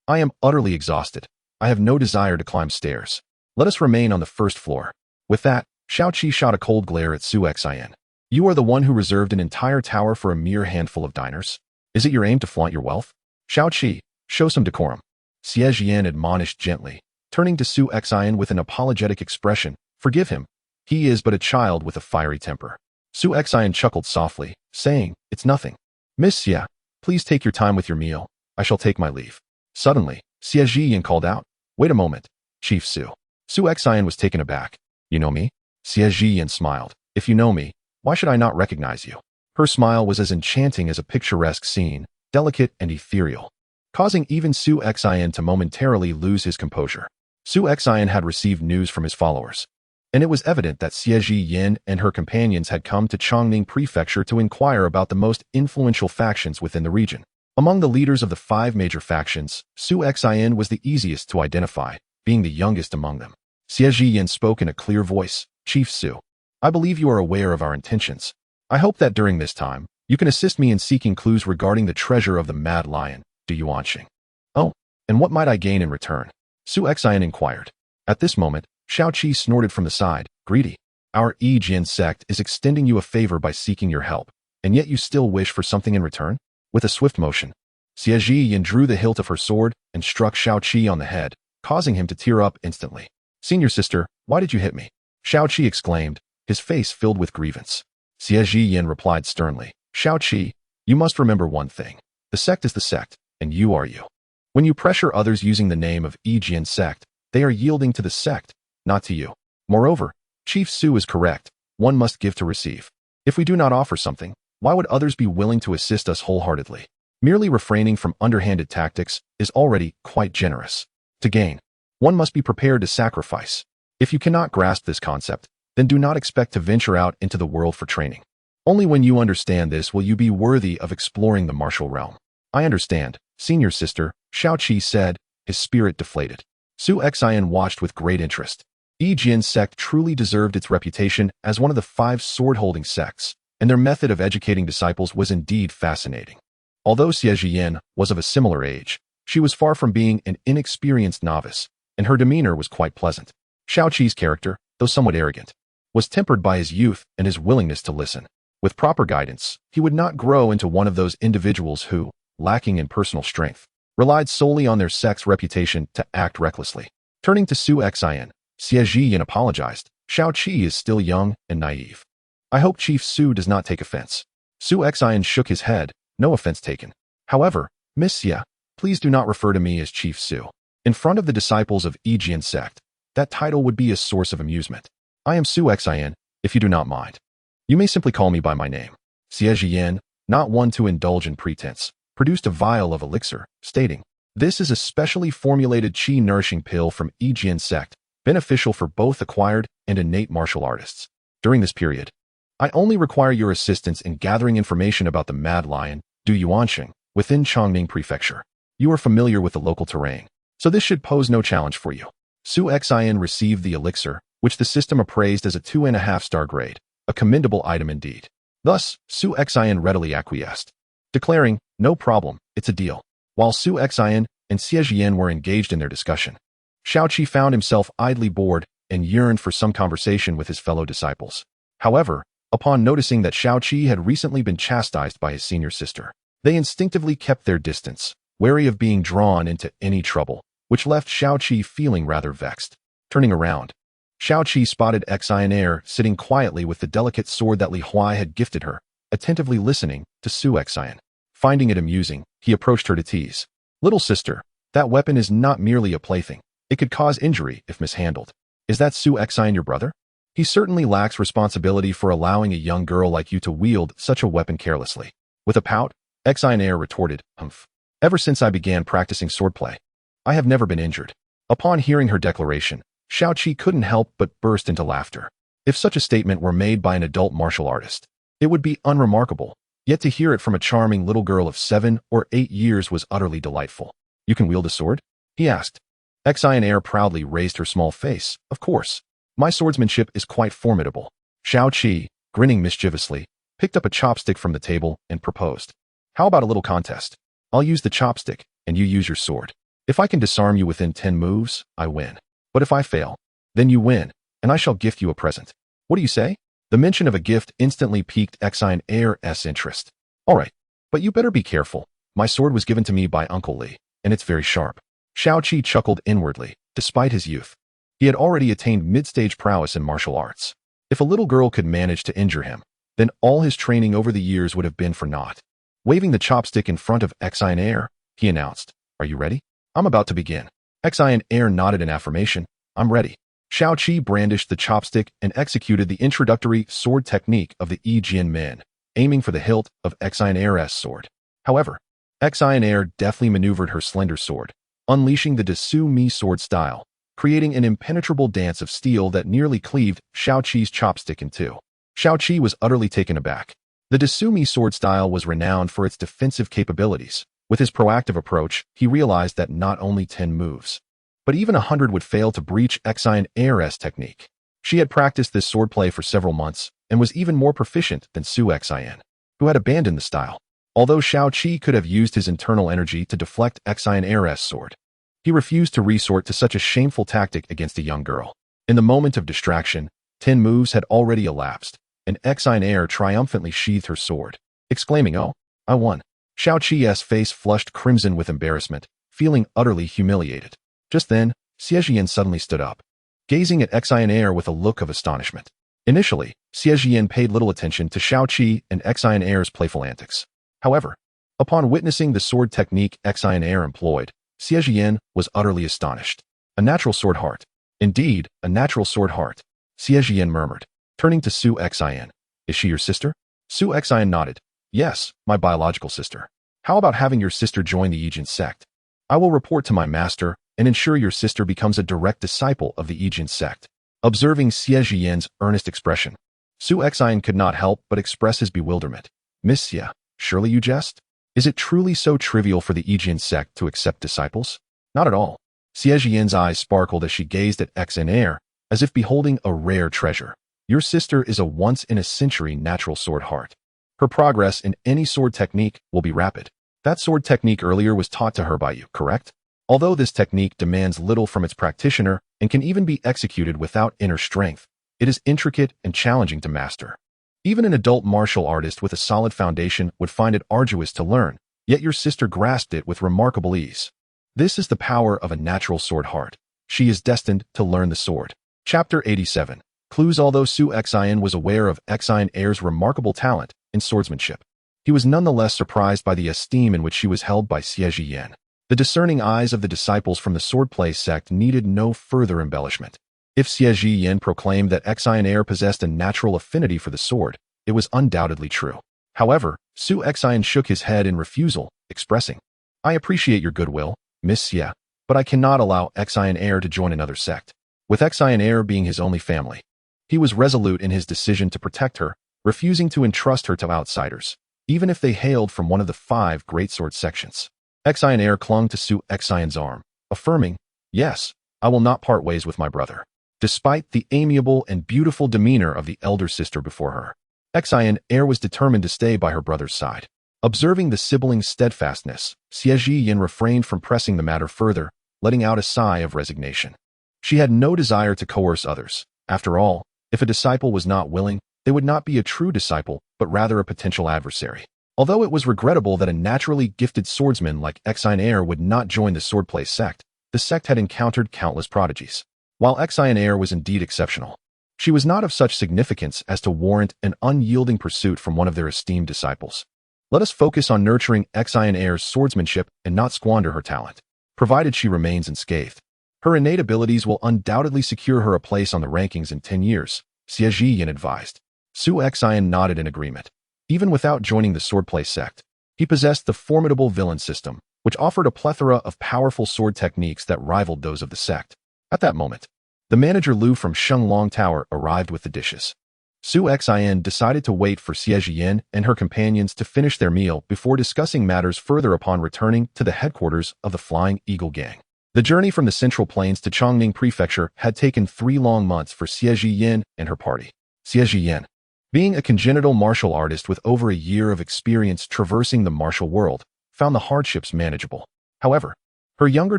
I am utterly exhausted. I have no desire to climb stairs. Let us remain on the first floor. With that, Xiaoqi shot a cold glare at Su Xian. You are the one who reserved an entire tower for a mere handful of diners? Is it your aim to flaunt your wealth? Xiaoqi, show some decorum. Xiejian admonished gently, turning to Su Xian with an apologetic expression. Forgive him. He is but a child with a fiery temper. Su Xian chuckled softly, saying, It's nothing. Miss Xie, please take your time with your meal. I shall take my leave. Suddenly, Xiejian called out, Wait a moment, Chief Su. Su Xian was taken aback. You know me? Xiejian smiled. If you know me, why should I not recognize you? Her smile was as enchanting as a picturesque scene, delicate and ethereal, causing even Su Xian to momentarily lose his composure. Su Xian had received news from his followers, and it was evident that Xiejian and her companions had come to Changning Prefecture to inquire about the most influential factions within the region. Among the leaders of the 5 major factions, Su Xian was the easiest to identify, being the youngest among them. Xiejian spoke in a clear voice, Chief Su, I believe you are aware of our intentions. I hope that during this time, you can assist me in seeking clues regarding the treasure of the Mad Lion, Du Yuanxing. Oh, and what might I gain in return? Su Xian inquired. At this moment, Xiaoqi snorted from the side, greedy. Our Jin sect is extending you a favor by seeking your help, and yet you still wish for something in return? With a swift motion, Xiejian drew the hilt of her sword and struck Xiaoqi on the head, causing him to tear up instantly. Senior sister, why did you hit me? Xiaoqi exclaimed, his face filled with grievance. Xiejian replied sternly, Xiaoqi, you must remember one thing. The sect is the sect, and you are you. When you pressure others using the name of Jin sect, they are yielding to the sect, not to you. Moreover, Chief Su is correct. One must give to receive. If we do not offer something, why would others be willing to assist us wholeheartedly? Merely refraining from underhanded tactics is already quite generous. To gain, one must be prepared to sacrifice. If you cannot grasp this concept, then do not expect to venture out into the world for training. Only when you understand this will you be worthy of exploring the martial realm. I understand, senior sister, Xiaoqi said, his spirit deflated. Su Xian watched with great interest. Jin sect truly deserved its reputation as one of the 5 sword-holding sects, and their method of educating disciples was indeed fascinating. Although Xiejian was of a similar age, she was far from being an inexperienced novice, and her demeanor was quite pleasant. Xiaoqi's character, though somewhat arrogant, was tempered by his youth and his willingness to listen. With proper guidance, he would not grow into one of those individuals who, lacking in personal strength, relied solely on their sex reputation to act recklessly. Turning to Su Xin, Xie Yin apologized. Xiao Qi is still young and naive. I hope Chief Su does not take offense. Su Xin shook his head, no offense taken. However, Miss Xie, please do not refer to me as Chief Su. In front of the disciples of Yijian sect, that title would be a source of amusement. I am Su Xin, if you do not mind. You may simply call me by my name. Xie Yin, not one to indulge in pretense, produced a vial of elixir, stating, "This is a specially formulated qi-nourishing pill from Yijian sect, beneficial for both acquired and innate martial artists. During this period, I only require your assistance in gathering information about the Mad Lion, Du Yuanxing, within Chongning Prefecture. You are familiar with the local terrain, so this should pose no challenge for you." Su Xin received the elixir, which the system appraised as a 2.5-star grade, a commendable item indeed. Thus, Su Xin readily acquiesced, declaring, "No problem, it's a deal." While Su Xin and Xie Yin were engaged in their discussion, Xiao Qi found himself idly bored and yearned for some conversation with his fellow disciples. However, upon noticing that Xiao Qi had recently been chastised by his senior sister, they instinctively kept their distance, wary of being drawn into any trouble, which left Xiao Qi feeling rather vexed. Turning around, Xiao Qi spotted Xin Air sitting quietly with the delicate sword that Li Huai had gifted her, attentively listening to Su Xin. Finding it amusing, he approached her to tease. "Little sister, that weapon is not merely a plaything. It could cause injury if mishandled. Is that Su Xin your brother? He certainly lacks responsibility for allowing a young girl like you to wield such a weapon carelessly." With a pout, Xin Air retorted, "Humph. Ever since I began practicing swordplay, I have never been injured." Upon hearing her declaration, Xiao Qi couldn't help but burst into laughter. If such a statement were made by an adult martial artist, it would be unremarkable, yet to hear it from a charming little girl of 7 or 8 years was utterly delightful. "You can wield a sword?" he asked. Xin Air proudly raised her small face. "Of course. My swordsmanship is quite formidable." Xiao Qi, grinning mischievously, picked up a chopstick from the table and proposed, "How about a little contest? I'll use the chopstick, and you use your sword. If I can disarm you within 10 moves, I win. But if I fail, then you win, and I shall gift you a present. What do you say?" The mention of a gift instantly piqued Xin Air's interest. "All right, but you better be careful. My sword was given to me by Uncle Li, and it's very sharp." Xiao Qi chuckled inwardly. Despite his youth, he had already attained mid-stage prowess in martial arts. If a little girl could manage to injure him, then all his training over the years would have been for naught. Waving the chopstick in front of Xin Air, he announced, "Are you ready? I'm about to begin." Xin Air nodded in affirmation. "I'm ready." Xiao Qi brandished the chopstick and executed the introductory sword technique of the Yijian men, aiming for the hilt of Xin Air's sword. However, Xin Air deftly maneuvered her slender sword, unleashing the Desu Mi sword style, creating an impenetrable dance of steel that nearly cleaved Xiao Qi's chopstick in two. Xiao Qi was utterly taken aback. The Desu Mi sword style was renowned for its defensive capabilities. With his proactive approach, he realized that not only 10 moves, but even 100 would fail to breach Xin Air's technique. She had practiced this swordplay for several months and was even more proficient than Su Xin, who had abandoned the style. Although Xiao Qi could have used his internal energy to deflect Xin Air's sword, he refused to resort to such a shameful tactic against a young girl. In the moment of distraction, 10 moves had already elapsed, and Xin Air triumphantly sheathed her sword, exclaiming, "Oh, I won." Xiao Qi's face flushed crimson with embarrassment, feeling utterly humiliated. Just then, Xie Yin suddenly stood up, gazing at Xin Air with a look of astonishment. Initially, Xie Yin paid little attention to Xiao Qi and Xin Air's playful antics. However, upon witnessing the sword technique Xin Air employed, Xie Yin was utterly astonished. "A natural sword heart. Indeed, a natural sword heart," Xie Yin murmured, turning to Su Xin. "Is she your sister?" Su Xin nodded. "Yes, my biological sister. How about having your sister join the Yijian sect? I will report to my master and ensure your sister becomes a direct disciple of the Yijian sect." Observing Xie Yin's earnest expression, Su Xin could not help but express his bewilderment. "Miss Xie, surely you jest? Is it truly so trivial for the Yijian sect to accept disciples?" "Not at all." Xie Yin's eyes sparkled as she gazed at Xin Air, as if beholding a rare treasure. "Your sister is a once-in-a-century natural sword heart. Her progress in any sword technique will be rapid. That sword technique earlier was taught to her by you, correct? Although this technique demands little from its practitioner and can even be executed without inner strength, it is intricate and challenging to master. Even an adult martial artist with a solid foundation would find it arduous to learn, yet your sister grasped it with remarkable ease. This is the power of a natural sword heart. She is destined to learn the sword. Chapter 87. Clues. Although Su Xian was aware of Xian Heir's remarkable talent in swordsmanship, he was nonetheless surprised by the esteem in which she was held by Xie Zhiyan. The discerning eyes of the disciples from the swordplay sect needed no further embellishment. If Xie Zhiyan proclaimed that Xian Heir possessed a natural affinity for the sword, it was undoubtedly true. However, Su Xian shook his head in refusal, expressing, "I appreciate your goodwill, Miss Xie, but I cannot allow Xian Heir to join another sect." With Xian Heir being his only family, he was resolute in his decision to protect her, refusing to entrust her to outsiders, even if they hailed from one of the 5 greatsword sections. Xian Heir clung to Su Xian's arm, affirming, "Yes, I will not part ways with my brother." Despite the amiable and beautiful demeanor of the elder sister before her, Xian Heir was determined to stay by her brother's side. Observing the sibling's steadfastness, Xie Zhiyan refrained from pressing the matter further, letting out a sigh of resignation. She had no desire to coerce others. After all, if a disciple was not willing, they would not be a true disciple, but rather a potential adversary. Although it was regrettable that a naturally gifted swordsman like Xian Heir would not join the swordplay sect, the sect had encountered countless prodigies. While Xian Heir was indeed exceptional, she was not of such significance as to warrant an unyielding pursuit from one of their esteemed disciples. Let us focus on nurturing Xian Heir's swordsmanship and not squander her talent, provided she remains unscathed. Her innate abilities will undoubtedly secure her a place on the rankings in 10 years, Xie Zhiyan advised. Su Xian nodded in agreement. Even without joining the swordplay sect, he possessed the formidable villain system, which offered a plethora of powerful sword techniques that rivaled those of the sect. At that moment, the manager Lu from Shenglong Tower arrived with the dishes. Su Xian decided to wait for Xie Zhiyan and her companions to finish their meal before discussing matters further upon returning to the headquarters of the Flying Eagle Gang. The journey from the Central Plains to Chongning Prefecture had taken 3 long months for Xie Zhiyan and her party. Xie Zhiyan, being a congenital martial artist with over a year of experience traversing the martial world, found the hardships manageable. However, her younger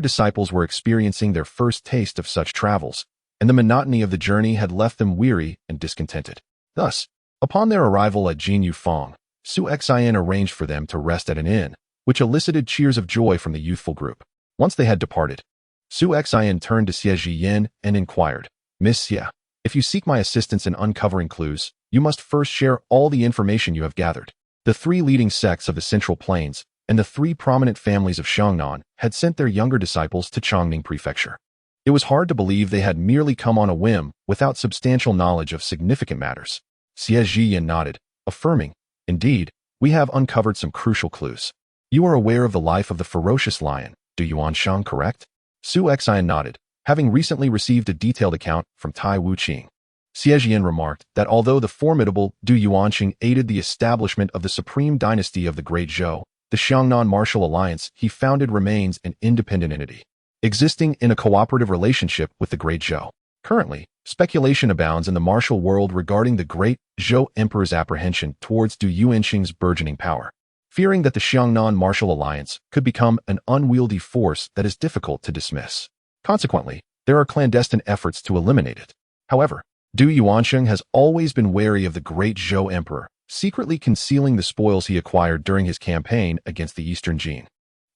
disciples were experiencing their first taste of such travels, and the monotony of the journey had left them weary and discontented. Thus, upon their arrival at Jianghu, Su Xian arranged for them to rest at an inn, which elicited cheers of joy from the youthful group. Once they had departed, Su Xian turned to Xie Zhiyan and inquired, "Miss Xie, if you seek my assistance in uncovering clues, you must first share all the information you have gathered." The 3 leading sects of the Central Plains and the 3 prominent families of Xiongnan had sent their younger disciples to Chongning Prefecture. It was hard to believe they had merely come on a whim without substantial knowledge of significant matters. Xie Zhiyan nodded, affirming, "Indeed, we have uncovered some crucial clues. You are aware of the life of the ferocious lion, Du Yuansheng, correct?" Su Xian nodded, having recently received a detailed account from Tai Wuqing. Xie Zhiyan remarked that although the formidable Du Yuansheng aided the establishment of the supreme dynasty of the Great Zhou, the Xiongnan Martial Alliance he founded remains an independent entity, existing in a cooperative relationship with the Great Zhou. Currently, speculation abounds in the martial world regarding the Great Zhou Emperor's apprehension towards Du Yuansheng's burgeoning power, fearing that the Xiongnan Martial Alliance could become an unwieldy force that is difficult to dismiss. Consequently, there are clandestine efforts to eliminate it. However, Du Yuansheng has always been wary of the Great Zhou Emperor, secretly concealing the spoils he acquired during his campaign against the Eastern Jin,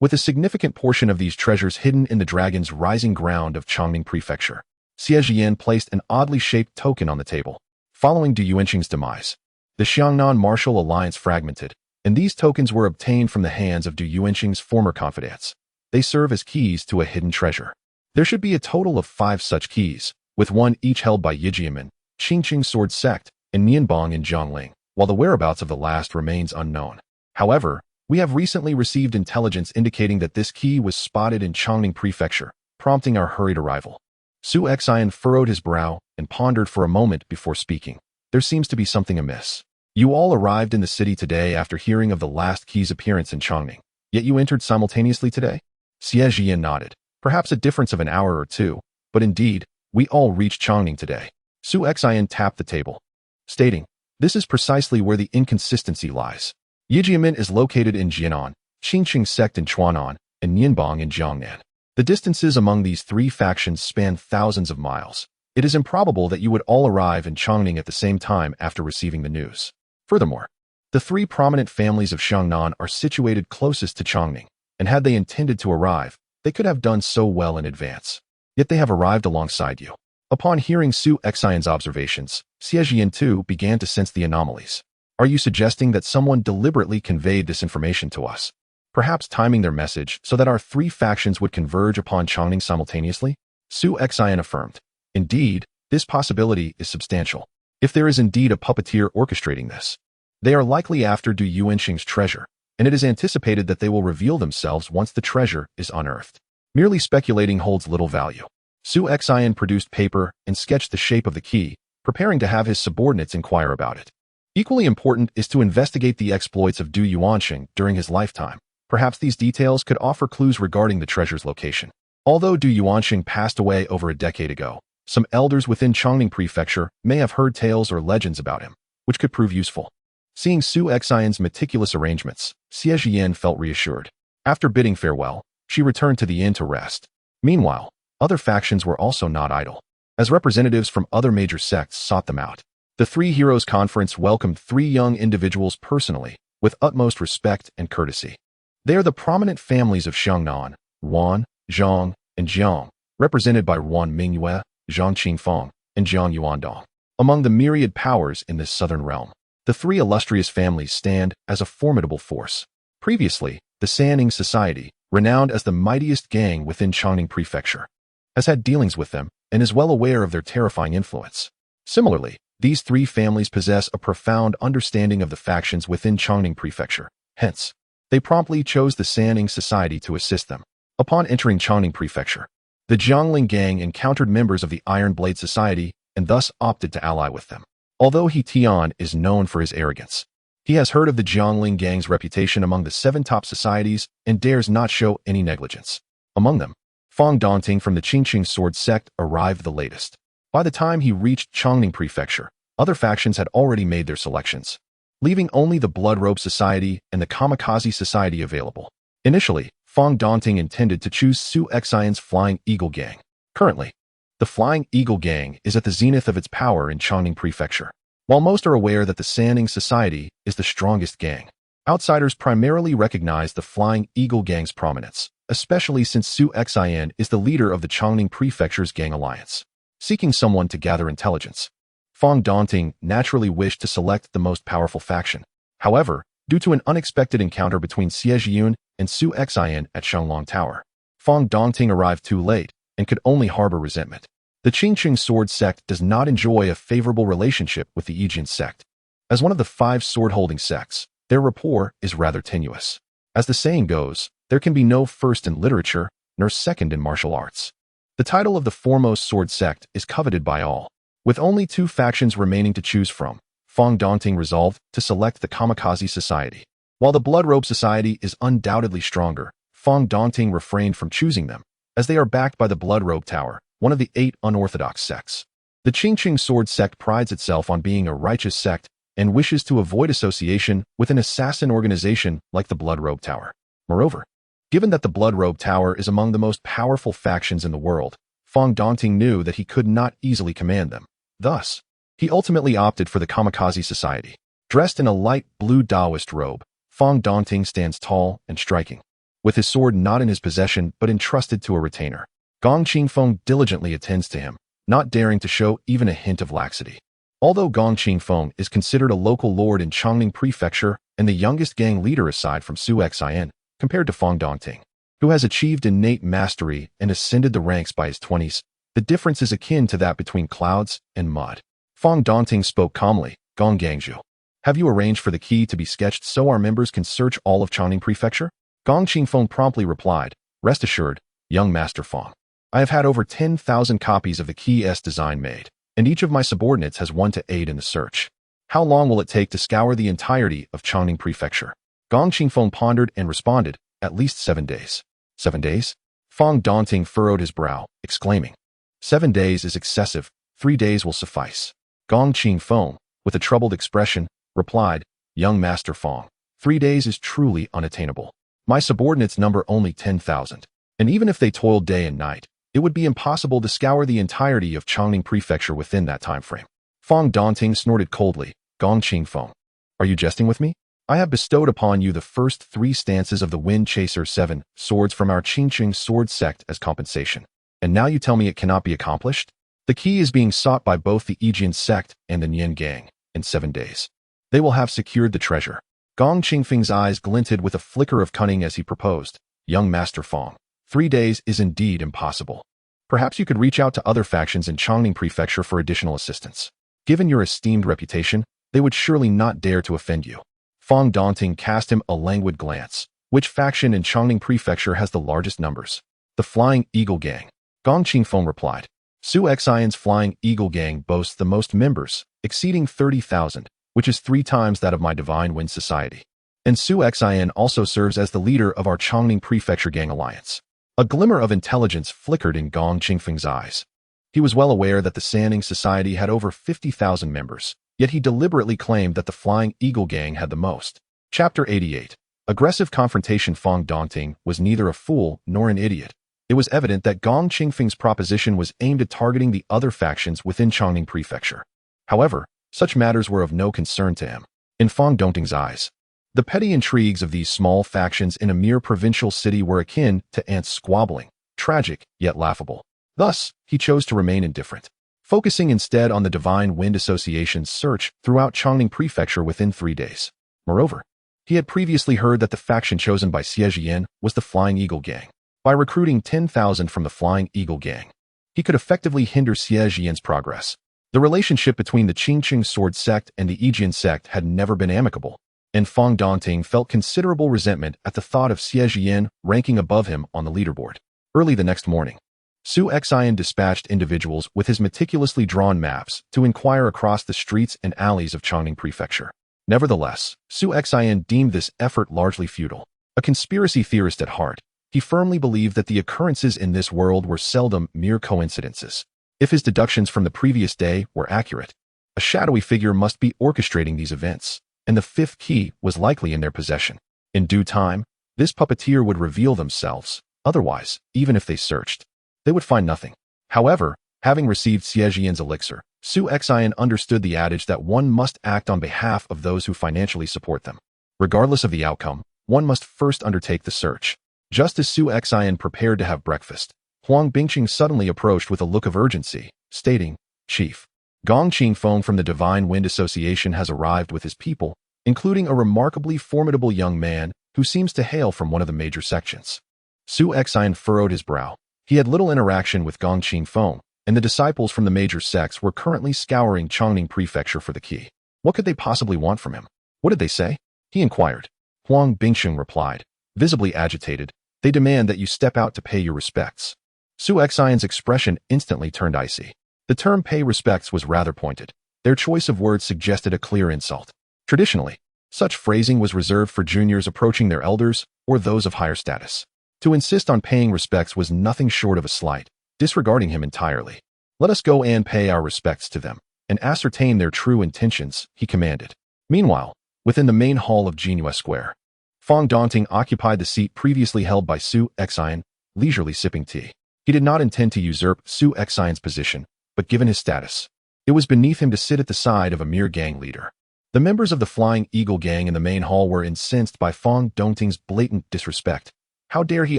with a significant portion of these treasures hidden in the dragon's rising ground of Chongning Prefecture. Xie Zhiyan placed an oddly shaped token on the table. Following Du Yuansheng's demise, the Xiongnan Martial Alliance fragmented, and these tokens were obtained from the hands of Du Yuansheng's former confidants. They serve as keys to a hidden treasure. There should be a total of 5 such keys, with 1 each held by Yijiamen, Qingqing Sword Sect, and Nianbong in Zhongling, while the whereabouts of the last remains unknown. However, we have recently received intelligence indicating that this key was spotted in Chongning Prefecture, prompting our hurried arrival. Su Xian furrowed his brow and pondered for a moment before speaking. There seems to be something amiss. You all arrived in the city today after hearing of the last key's appearance in Chongning, yet you entered simultaneously today? Xie Zhiyan nodded. Perhaps a difference of an hour or 2, but indeed, we all reached Chongning today. Su Xian tapped the table, stating, "This is precisely where the inconsistency lies. Yijiamen is located in Jianan, Qingqing Sect in Chuanan, and Nianbong in Jiangnan. The distances among these 3 factions span thousands of miles. It is improbable that you would all arrive in Chongning at the same time after receiving the news. Furthermore, The three prominent families of Xiangnan are situated closest to Chongning, and had they intended to arrive, they could have done so well in advance. Yet they have arrived alongside you. Upon hearing Su Xian's observations, Xie too began to sense the anomalies. Are you suggesting that someone deliberately conveyed this information to us? Perhaps timing their message so that our three factions would converge upon Chongning simultaneously? Su Xian affirmed. Indeed, this possibility is substantial. If there is indeed a puppeteer orchestrating this, they are likely after Du Yuanxing's treasure, and it is anticipated that they will reveal themselves once the treasure is unearthed. Merely speculating holds little value. Su Xian produced paper and sketched the shape of the key, preparing to have his subordinates inquire about it. Equally important is to investigate the exploits of Du Yuanxing during his lifetime. Perhaps these details could offer clues regarding the treasure's location. Although Du Yuanxing passed away over a decade ago, some elders within Chongning Prefecture may have heard tales or legends about him, which could prove useful. Seeing Su Xian's meticulous arrangements, Xie felt reassured. After bidding farewell, she returned to the inn to rest. Meanwhile, other factions were also not idle, as representatives from other major sects sought them out. The Three Heroes Conference welcomed three young individuals personally, with utmost respect and courtesy. They are the prominent families of Xiangnan, Wan, Zhang, and Jiang, represented by Wan Mingyue, Zhang Qingfeng, and Jiang Yuandong. Among the myriad powers in this southern realm, the three illustrious families stand as a formidable force. Previously, the Sanning Society, renowned as the mightiest gang within Chongning Prefecture, has had dealings with them and is well aware of their terrifying influence. Similarly, these three families possess a profound understanding of the factions within Chongning Prefecture. Hence, they promptly chose the Sanning Society to assist them. Upon entering Chongning Prefecture, the Jiangling gang encountered members of the Iron Blade Society and thus opted to ally with them. Although He Tian is known for his arrogance, he has heard of the Jiangling gang's reputation among the 7 top societies and dares not show any negligence. Among them, Fang Dongting from the Qingqing Sword Sect arrived the latest. By the time he reached Chongning Prefecture, other factions had already made their selections, leaving only the Blood Robe Society and the Kamikaze Society available. Initially, Fang Dongting intended to choose Su Xian's Flying Eagle Gang. Currently, the Flying Eagle Gang is at the zenith of its power in Chongning Prefecture. While most are aware that the Sanning Society is the strongest gang, outsiders primarily recognize the Flying Eagle Gang's prominence, especially since Su Xian is the leader of the Chongning Prefecture's gang alliance. Seeking someone to gather intelligence, Fang Dongting naturally wished to select the most powerful faction. However, due to an unexpected encounter between Xie and Su Xian at Shanglong Tower, Fang Dongting arrived too late and could only harbor resentment. The Qingqing Sword Sect does not enjoy a favorable relationship with the Yijin sect. As one of the 5 sword-holding sects, their rapport is rather tenuous. As the saying goes, there can be no first in literature, nor second in martial arts. The title of the foremost sword sect is coveted by all. With only 2 factions remaining to choose from, Fang Dongting resolved to select the Kamikaze Society. While the Blood Robe Society is undoubtedly stronger, Fang Dongting refrained from choosing them, as they are backed by the Blood Robe Tower, one of the 8 unorthodox sects. The Qingqing Sword Sect prides itself on being a righteous sect and wishes to avoid association with an assassin organization like the Blood Robe Tower. Moreover, given that the Blood Robe Tower is among the most powerful factions in the world, Fang Dongting knew that he could not easily command them. Thus, he ultimately opted for the Kamikaze Society. Dressed in a light blue Taoist robe, Fang Dongting stands tall and striking, with his sword not in his possession but entrusted to a retainer. Gong Qingfeng diligently attends to him, not daring to show even a hint of laxity. Although Gong Qingfeng is considered a local lord in Chongning Prefecture and the youngest gang leader aside from Su Xian, compared to Fang Dongting, who has achieved innate mastery and ascended the ranks by his 20s, the difference is akin to that between clouds and mud. Fang Dongting spoke calmly. Gong Gangzhu, have you arranged for the key to be sketched so our members can search all of Chongning Prefecture? Gong Qingfeng promptly replied, rest assured, young Master Fang. I have had over 10,000 copies of the key's design made, and each of my subordinates has one to aid in the search. How long will it take to scour the entirety of Chongning Prefecture? Gong Qingfeng pondered and responded, at least 7 days. 7 days? Fang Dongting furrowed his brow, exclaiming, 7 days is excessive, 3 days will suffice. Gong Qingfeng, with a troubled expression, replied, young Master Fang, 3 days is truly unattainable. My subordinates number only 10,000, and even if they toiled day and night, it would be impossible to scour the entirety of Chongning Prefecture within that time frame. Fang Dongting snorted coldly. Gong Qingfeng, are you jesting with me? I have bestowed upon you the first 3 stances of the Wind Chaser 7 swords from our Qingqing sword sect as compensation. And now you tell me it cannot be accomplished? The key is being sought by both the Yijian sect and the Nian gang in 7 days. They will have secured the treasure. Gong Qingfeng's eyes glinted with a flicker of cunning as he proposed. Young Master Fong, 3 days is indeed impossible. Perhaps you could reach out to other factions in Chongning Prefecture for additional assistance. Given your esteemed reputation, they would surely not dare to offend you. Fong Dongting cast him a languid glance. Which faction in Chongning Prefecture has the largest numbers? The Flying Eagle Gang. Gong Qingfeng replied. Su Xian's Flying Eagle Gang boasts the most members, exceeding 30,000, which is 3 times that of my Divine Wind Society. And Su Xian also serves as the leader of our Chongning Prefecture Gang Alliance. A glimmer of intelligence flickered in Gong Qingfeng's eyes. He was well aware that the Sanning Society had over 50,000 members, yet he deliberately claimed that the Flying Eagle Gang had the most. Chapter 88. Aggressive confrontation. Fong Dongting was neither a fool nor an idiot. It was evident that Gong Qingfeng's proposition was aimed at targeting the other factions within Chongning Prefecture. However, such matters were of no concern to him. In Fong Dongting's eyes, the petty intrigues of these small factions in a mere provincial city were akin to ants squabbling, tragic yet laughable. Thus, he chose to remain indifferent, focusing instead on the Divine Wind Association's search throughout Chongning Prefecture within 3 days. Moreover, he had previously heard that the faction chosen by Xie Jian was the Flying Eagle Gang. By recruiting 10,000 from the Flying Eagle Gang, he could effectively hinder Xie Jian's progress. The relationship between the Qingqing sword sect and the Yijian sect had never been amicable, and Fong Dongting felt considerable resentment at the thought of Xie Jian ranking above him on the leaderboard. Early the next morning, Su Xian dispatched individuals with his meticulously drawn maps to inquire across the streets and alleys of Chongning Prefecture. Nevertheless, Su Xian deemed this effort largely futile. A conspiracy theorist at heart, he firmly believed that the occurrences in this world were seldom mere coincidences. If his deductions from the previous day were accurate, a shadowy figure must be orchestrating these events, and the 5th key was likely in their possession. In due time, this puppeteer would reveal themselves. Otherwise, even if they searched, they would find nothing. However, having received Xie Jian's elixir, Su Xian understood the adage that one must act on behalf of those who financially support them. Regardless of the outcome, one must first undertake the search. Just as Su Xian prepared to have breakfast, Huang Bingqing suddenly approached with a look of urgency, stating, "Chief, Gong Qingfeng from the Divine Wind Association has arrived with his people, including a remarkably formidable young man who seems to hail from one of the major sections." Su Xian furrowed his brow. He had little interaction with Gong Qingfeng, and the disciples from the major sects were currently scouring Chongning Prefecture for the key. What could they possibly want from him? What did they say? He inquired. Huang Bingqing replied, visibly agitated, "They demand that you step out to pay your respects." Su Xian's expression instantly turned icy. The term pay respects was rather pointed. Their choice of words suggested a clear insult. Traditionally, such phrasing was reserved for juniors approaching their elders or those of higher status. To insist on paying respects was nothing short of a slight, disregarding him entirely. "Let us go and pay our respects to them, and ascertain their true intentions," he commanded. Meanwhile, within the main hall of Jianghu Square, Fong Dongting occupied the seat previously held by Su Xian, leisurely sipping tea. He did not intend to usurp Su Xian's position, but given his status, it was beneath him to sit at the side of a mere gang leader. The members of the Flying Eagle Gang in the main hall were incensed by Fong Dongting's blatant disrespect. How dare he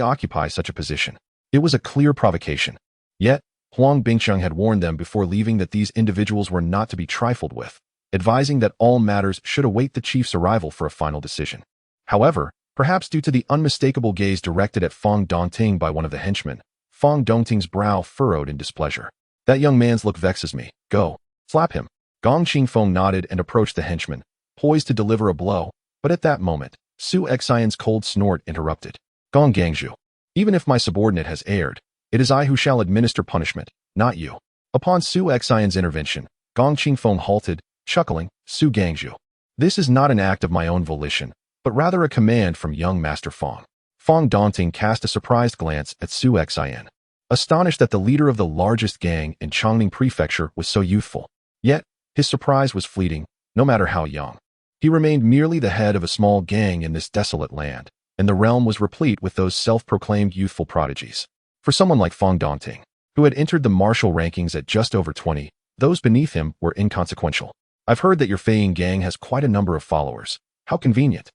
occupy such a position? It was a clear provocation. Yet, Huang Bingqing had warned them before leaving that these individuals were not to be trifled with, advising that all matters should await the chief's arrival for a final decision. However, perhaps due to the unmistakable gaze directed at Fong Dongting by one of the henchmen, Fong Dongting's brow furrowed in displeasure. "That young man's look vexes me. Go. Slap him." Gong Qingfeng nodded and approached the henchman, poised to deliver a blow, but at that moment, Su Xian's cold snort interrupted. "Gong Gangzhu, even if my subordinate has erred, it is I who shall administer punishment, not you." Upon Su Xian's intervention, Gong Qingfeng halted, chuckling, "Su Gangzhu, this is not an act of my own volition, but rather a command from young Master Fong." Fong Dongting cast a surprised glance at Su Xian, astonished that the leader of the largest gang in Chongning Prefecture was so youthful. Yet, his surprise was fleeting, no matter how young. He remained merely the head of a small gang in this desolate land, and the realm was replete with those self-proclaimed youthful prodigies. For someone like Fong Dongting, who had entered the martial rankings at just over 20, those beneath him were inconsequential. "I've heard that your Feiying gang has quite a number of followers. How convenient.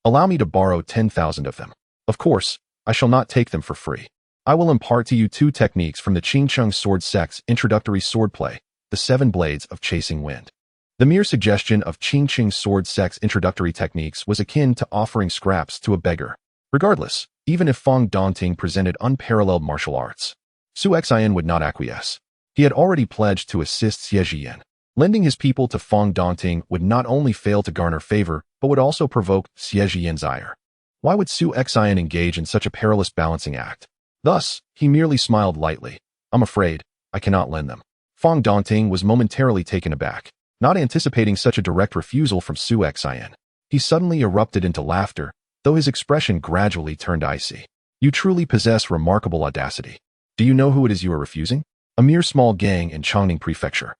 Allow me to borrow 10,000 of them. Of course, I shall not take them for free. I will impart to you 2 techniques from the Qingcheng sword sect's introductory swordplay, the 7 blades of chasing wind. The mere suggestion of Qingcheng sword sect's introductory techniques was akin to offering scraps to a beggar. Regardless, even if Fong Dongting presented unparalleled martial arts, Su Xian would not acquiesce. He had already pledged to assist Xie Zhiyan. Lending his people to Fong Dongting would not only fail to garner favor, but would also provoke Xie Zhiyan's ire. Why would Su Xian engage in such a perilous balancing act? Thus, he merely smiled lightly. I'm afraid, I cannot lend them. Fong Dongting was momentarily taken aback, not anticipating such a direct refusal from Su Xian. He suddenly erupted into laughter, though his expression gradually turned icy. You truly possess remarkable audacity. Do you know who it is you are refusing? A mere small gang in Chongning Prefecture.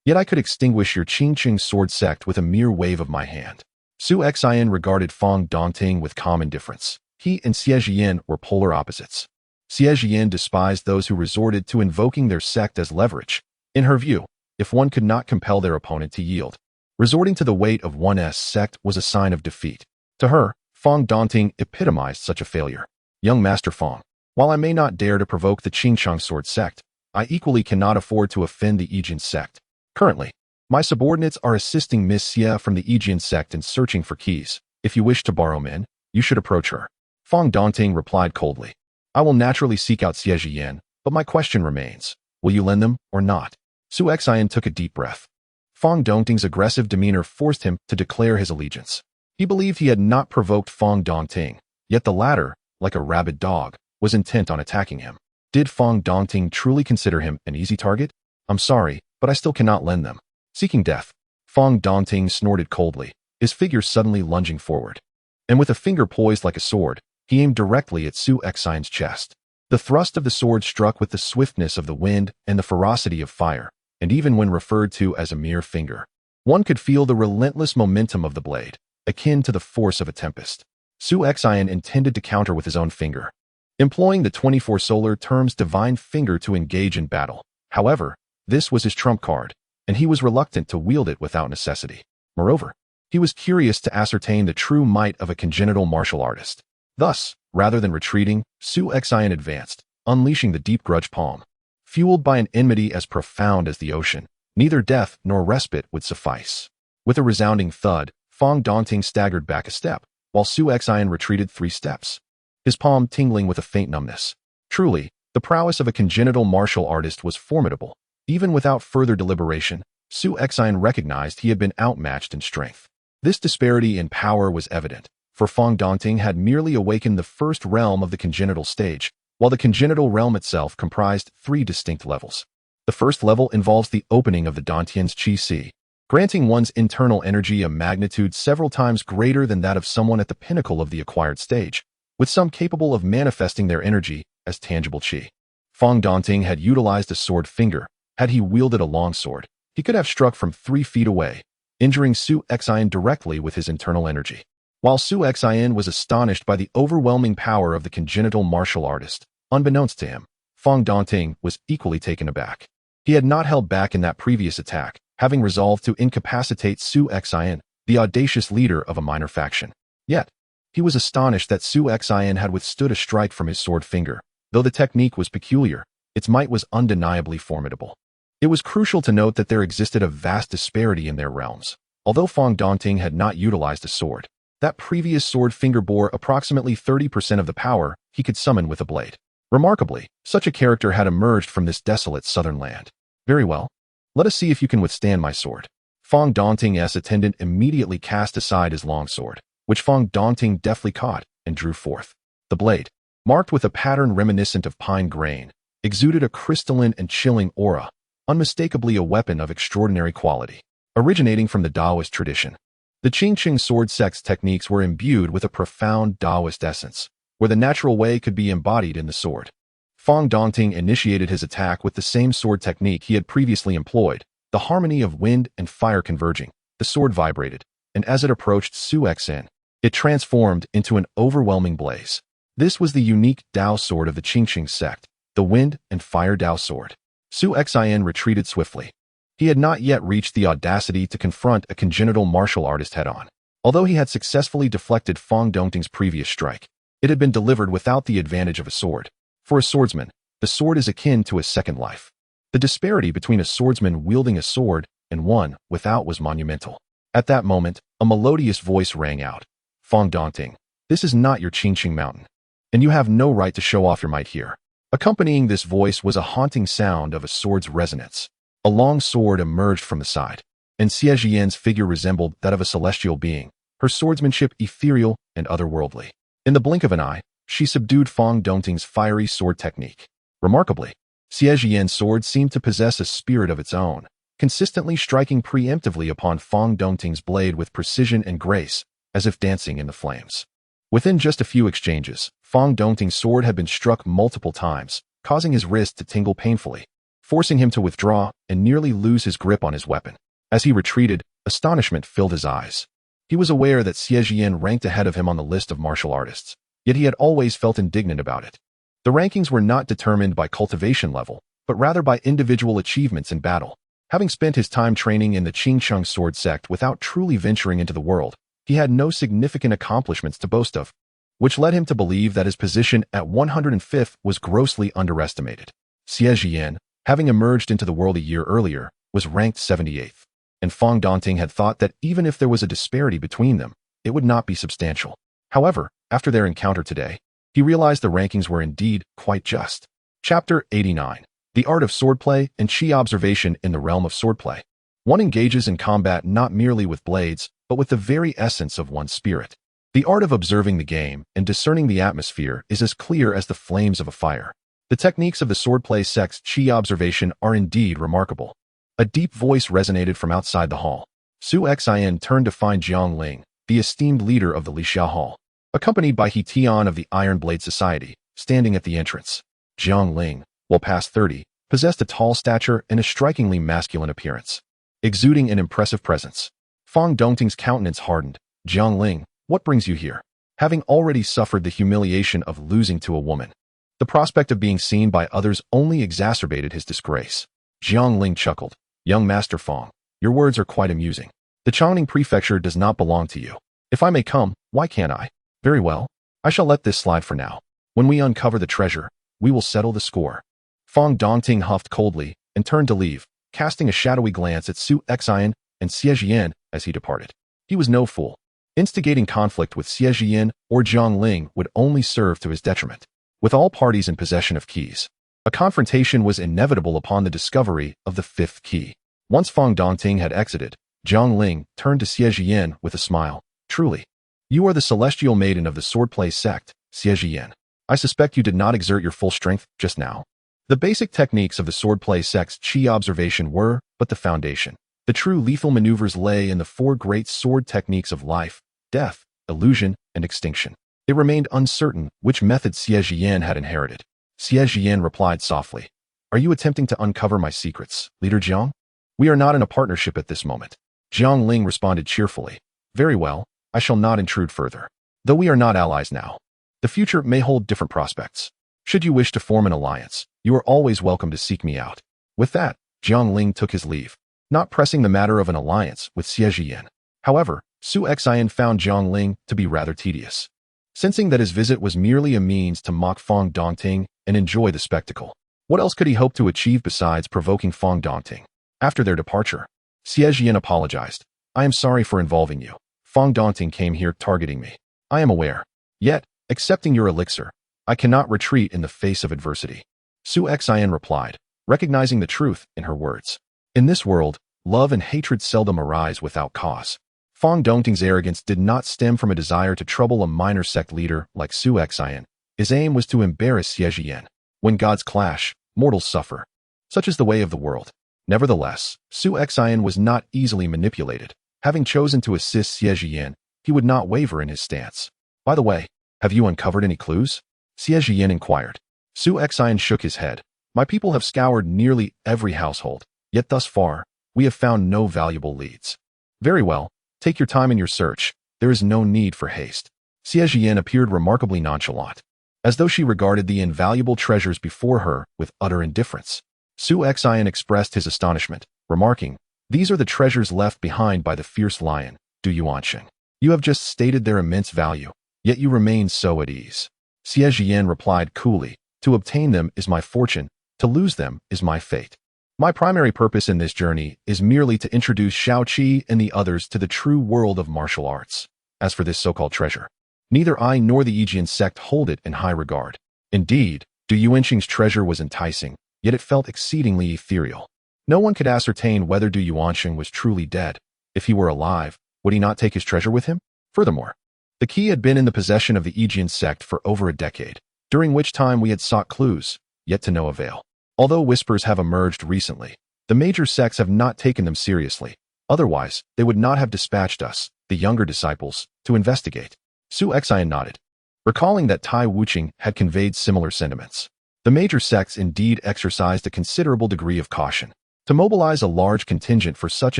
Yet I could extinguish your Qingcheng sword sect with a mere wave of my hand. Su Xian regarded Fong Dongting with calm indifference. He and Xie Zhiyan were polar opposites. Xie Zhiyan despised those who resorted to invoking their sect as leverage. In her view, if one could not compel their opponent to yield, resorting to the weight of one's sect was a sign of defeat. To her, Fong Dongting epitomized such a failure. Young Master Fong, while I may not dare to provoke the Qingcheng sword sect, I equally cannot afford to offend the Yijian sect. Currently, my subordinates are assisting Miss Xie from the Yijian sect in searching for keys. If you wish to borrow men, you should approach her. Fong Dongting replied coldly. I will naturally seek out Xie Zhiyan, but my question remains. Will you lend them or not? Su Xian took a deep breath. Fong Dongting's aggressive demeanor forced him to declare his allegiance. He believed he had not provoked Fong Dongting, yet the latter, like a rabid dog, was intent on attacking him. Did Fong Dongting truly consider him an easy target? I'm sorry, but I still cannot lend them. Seeking death, Fong Dongting snorted coldly, his figure suddenly lunging forward. And with a finger poised like a sword, he aimed directly at Su Xian's chest. The thrust of the sword struck with the swiftness of the wind and the ferocity of fire, and even when referred to as a mere finger, one could feel the relentless momentum of the blade, akin to the force of a tempest. Su Xian intended to counter with his own finger, employing the 24 solar term's divine finger to engage in battle. However, this was his trump card, and he was reluctant to wield it without necessity. Moreover, he was curious to ascertain the true might of a congenital martial artist. Thus, rather than retreating, Su Xian advanced, unleashing the deep grudge palm. Fueled by an enmity as profound as the ocean, neither death nor respite would suffice. With a resounding thud, Fong Dongting staggered back a step, while Su Xian retreated 3 steps, his palm tingling with a faint numbness. Truly, the prowess of a congenital martial artist was formidable. Even without further deliberation, Su Xian recognized he had been outmatched in strength. This disparity in power was evident, for Fong Dongting had merely awakened the first realm of the congenital stage, while the congenital realm itself comprised 3 distinct levels. The first level involves the opening of the Dantian's Qi, granting one's internal energy a magnitude several times greater than that of someone at the pinnacle of the acquired stage, with some capable of manifesting their energy as tangible Qi. Fong Dongting had utilized a sword finger. Had he wielded a long sword, he could have struck from 3 feet away, injuring Su Xian directly with his internal energy. While Su Xian was astonished by the overwhelming power of the congenital martial artist, unbeknownst to him, Fong Dongting was equally taken aback. He had not held back in that previous attack, having resolved to incapacitate Su Xian, the audacious leader of a minor faction. Yet, he was astonished that Su Xian had withstood a strike from his sword finger. Though the technique was peculiar, its might was undeniably formidable. It was crucial to note that there existed a vast disparity in their realms. Although Fong Dongting had not utilized a sword, that previous sword finger bore approximately 30% of the power he could summon with a blade. Remarkably, such a character had emerged from this desolate southern land. Very well. Let us see if you can withstand my sword. Fong Dongting's attendant immediately cast aside his long sword, which Fong Dongting deftly caught and drew forth. The blade, marked with a pattern reminiscent of pine grain, exuded a crystalline and chilling aura, unmistakably a weapon of extraordinary quality. Originating from the Taoist tradition, the Qingcheng sword sect's techniques were imbued with a profound Taoist essence, where the natural way could be embodied in the sword. Fong Dongting initiated his attack with the same sword technique he had previously employed, the harmony of wind and fire converging. The sword vibrated, and as it approached Su Xian, it transformed into an overwhelming blaze. This was the unique Dao sword of the Qingcheng sect, the wind and fire Dao sword. Su Xian retreated swiftly. He had not yet reached the audacity to confront a congenital martial artist head-on. Although he had successfully deflected Fong Dongting's previous strike, it had been delivered without the advantage of a sword. For a swordsman, the sword is akin to a second life. The disparity between a swordsman wielding a sword and one without was monumental. At that moment, a melodious voice rang out. Fong Dongting, this is not your Qingqing mountain, and you have no right to show off your might here. Accompanying this voice was a haunting sound of a sword's resonance. A long sword emerged from the side, and Xie Zhiyan's figure resembled that of a celestial being, her swordsmanship ethereal and otherworldly. In the blink of an eye, she subdued Fong Dongting's fiery sword technique. Remarkably, Xie Zhiyan's sword seemed to possess a spirit of its own, consistently striking preemptively upon Fong Dongting's blade with precision and grace, as if dancing in the flames. Within just a few exchanges, Fong Dongting's sword had been struck multiple times, causing his wrist to tingle painfully, forcing him to withdraw and nearly lose his grip on his weapon. As he retreated, astonishment filled his eyes. He was aware that Xie Zhiyan ranked ahead of him on the list of martial artists, yet he had always felt indignant about it. The rankings were not determined by cultivation level, but rather by individual achievements in battle. Having spent his time training in the Qingcheng sword sect without truly venturing into the world, he had no significant accomplishments to boast of, which led him to believe that his position at 105th was grossly underestimated. Xie Zhiyan, having emerged into the world a year earlier, was ranked 78th, and Fong Dongting had thought that even if there was a disparity between them, it would not be substantial. However, after their encounter today, he realized the rankings were indeed quite just. Chapter 89. The Art of Swordplay and Qi Observation in the Realm of Swordplay. One engages in combat not merely with blades, but with the very essence of one's spirit. The art of observing the game and discerning the atmosphere is as clear as the flames of a fire. The techniques of the swordplay sect's Qi observation are indeed remarkable. A deep voice resonated from outside the hall. Su Xian turned to find Jiang Ling, the esteemed leader of the Lixia Hall, accompanied by He Tian of the Iron Blade Society, standing at the entrance. Jiang Ling, while past 30, possessed a tall stature and a strikingly masculine appearance, exuding an impressive presence. Fong Dongting's countenance hardened. Jiang Ling, what brings you here? Having already suffered the humiliation of losing to a woman, the prospect of being seen by others only exacerbated his disgrace. Jiang Ling chuckled. Young Master Fong, your words are quite amusing. The Changning Prefecture does not belong to you. If I may come, why can't I? Very well. I shall let this slide for now. When we uncover the treasure, we will settle the score. Fong Dongting huffed coldly and turned to leave, casting a shadowy glance at Su Xian and Xie Zhiyan as he departed. He was no fool. Instigating conflict with Xie Zhiyan or Jiang Ling would only serve to his detriment. With all parties in possession of keys, a confrontation was inevitable upon the discovery of the fifth key. Once Fong Dongting had exited, Jiang Ling turned to Xie Zhiyan with a smile. Truly, you are the celestial maiden of the swordplay sect, Xie Zhiyan. I suspect you did not exert your full strength just now. The basic techniques of the swordplay sect's Qi observation were but the foundation. The true lethal maneuvers lay in the four great sword techniques of life, death, illusion, and extinction. It remained uncertain which method Xie Zhiyan had inherited. Xie Zhiyan replied softly. Are you attempting to uncover my secrets, Leader Jiang? We are not in a partnership at this moment. Jiang Ling responded cheerfully. Very well, I shall not intrude further. Though we are not allies now, the future may hold different prospects. Should you wish to form an alliance, you are always welcome to seek me out. With that, Jiang Ling took his leave, not pressing the matter of an alliance with Xie Zhiyan. However, Su Xian found Jiang Ling to be rather tedious. Sensing that his visit was merely a means to mock Fong Dongting and enjoy the spectacle, what else could he hope to achieve besides provoking Fong Dongting? After their departure, Xie Zhiyan apologized. I am sorry for involving you. Fong Dongting came here targeting me. I am aware. Yet, accepting your elixir, I cannot retreat in the face of adversity. Su Xian replied, recognizing the truth in her words. In this world, love and hatred seldom arise without cause. Fong Dongting's arrogance did not stem from a desire to trouble a minor sect leader like Su Xian. His aim was to embarrass Xie Zhiyan. When gods clash, mortals suffer. Such is the way of the world. Nevertheless, Su Xian was not easily manipulated. Having chosen to assist Xie Zhiyan, he would not waver in his stance. By the way, have you uncovered any clues? Xie Zhiyan inquired. Su Xian shook his head. My people have scoured nearly every household, yet thus far, we have found no valuable leads. Very well, take your time in your search. There is no need for haste. Xie Zhiyan appeared remarkably nonchalant, as though she regarded the invaluable treasures before her with utter indifference. Su Xian expressed his astonishment, remarking, these are the treasures left behind by the fierce lion, Du Yuansheng. You have just stated their immense value, yet you remain so at ease. Xie Jian replied coolly, to obtain them is my fortune, to lose them is my fate. My primary purpose in this journey is merely to introduce Shaoqi and the others to the true world of martial arts. As for this so-called treasure, neither I nor the Yijian sect hold it in high regard. Indeed, Du Yuanqing's treasure was enticing, yet it felt exceedingly ethereal. No one could ascertain whether Du Yuanqing was truly dead. If he were alive, would he not take his treasure with him? Furthermore, the key had been in the possession of the Yijian sect for over a decade, during which time we had sought clues, yet to no avail. Although whispers have emerged recently, the major sects have not taken them seriously. Otherwise, they would not have dispatched us, the younger disciples, to investigate. Su Xian nodded, recalling that Tai Wuching had conveyed similar sentiments. The major sects indeed exercised a considerable degree of caution. To mobilize a large contingent for such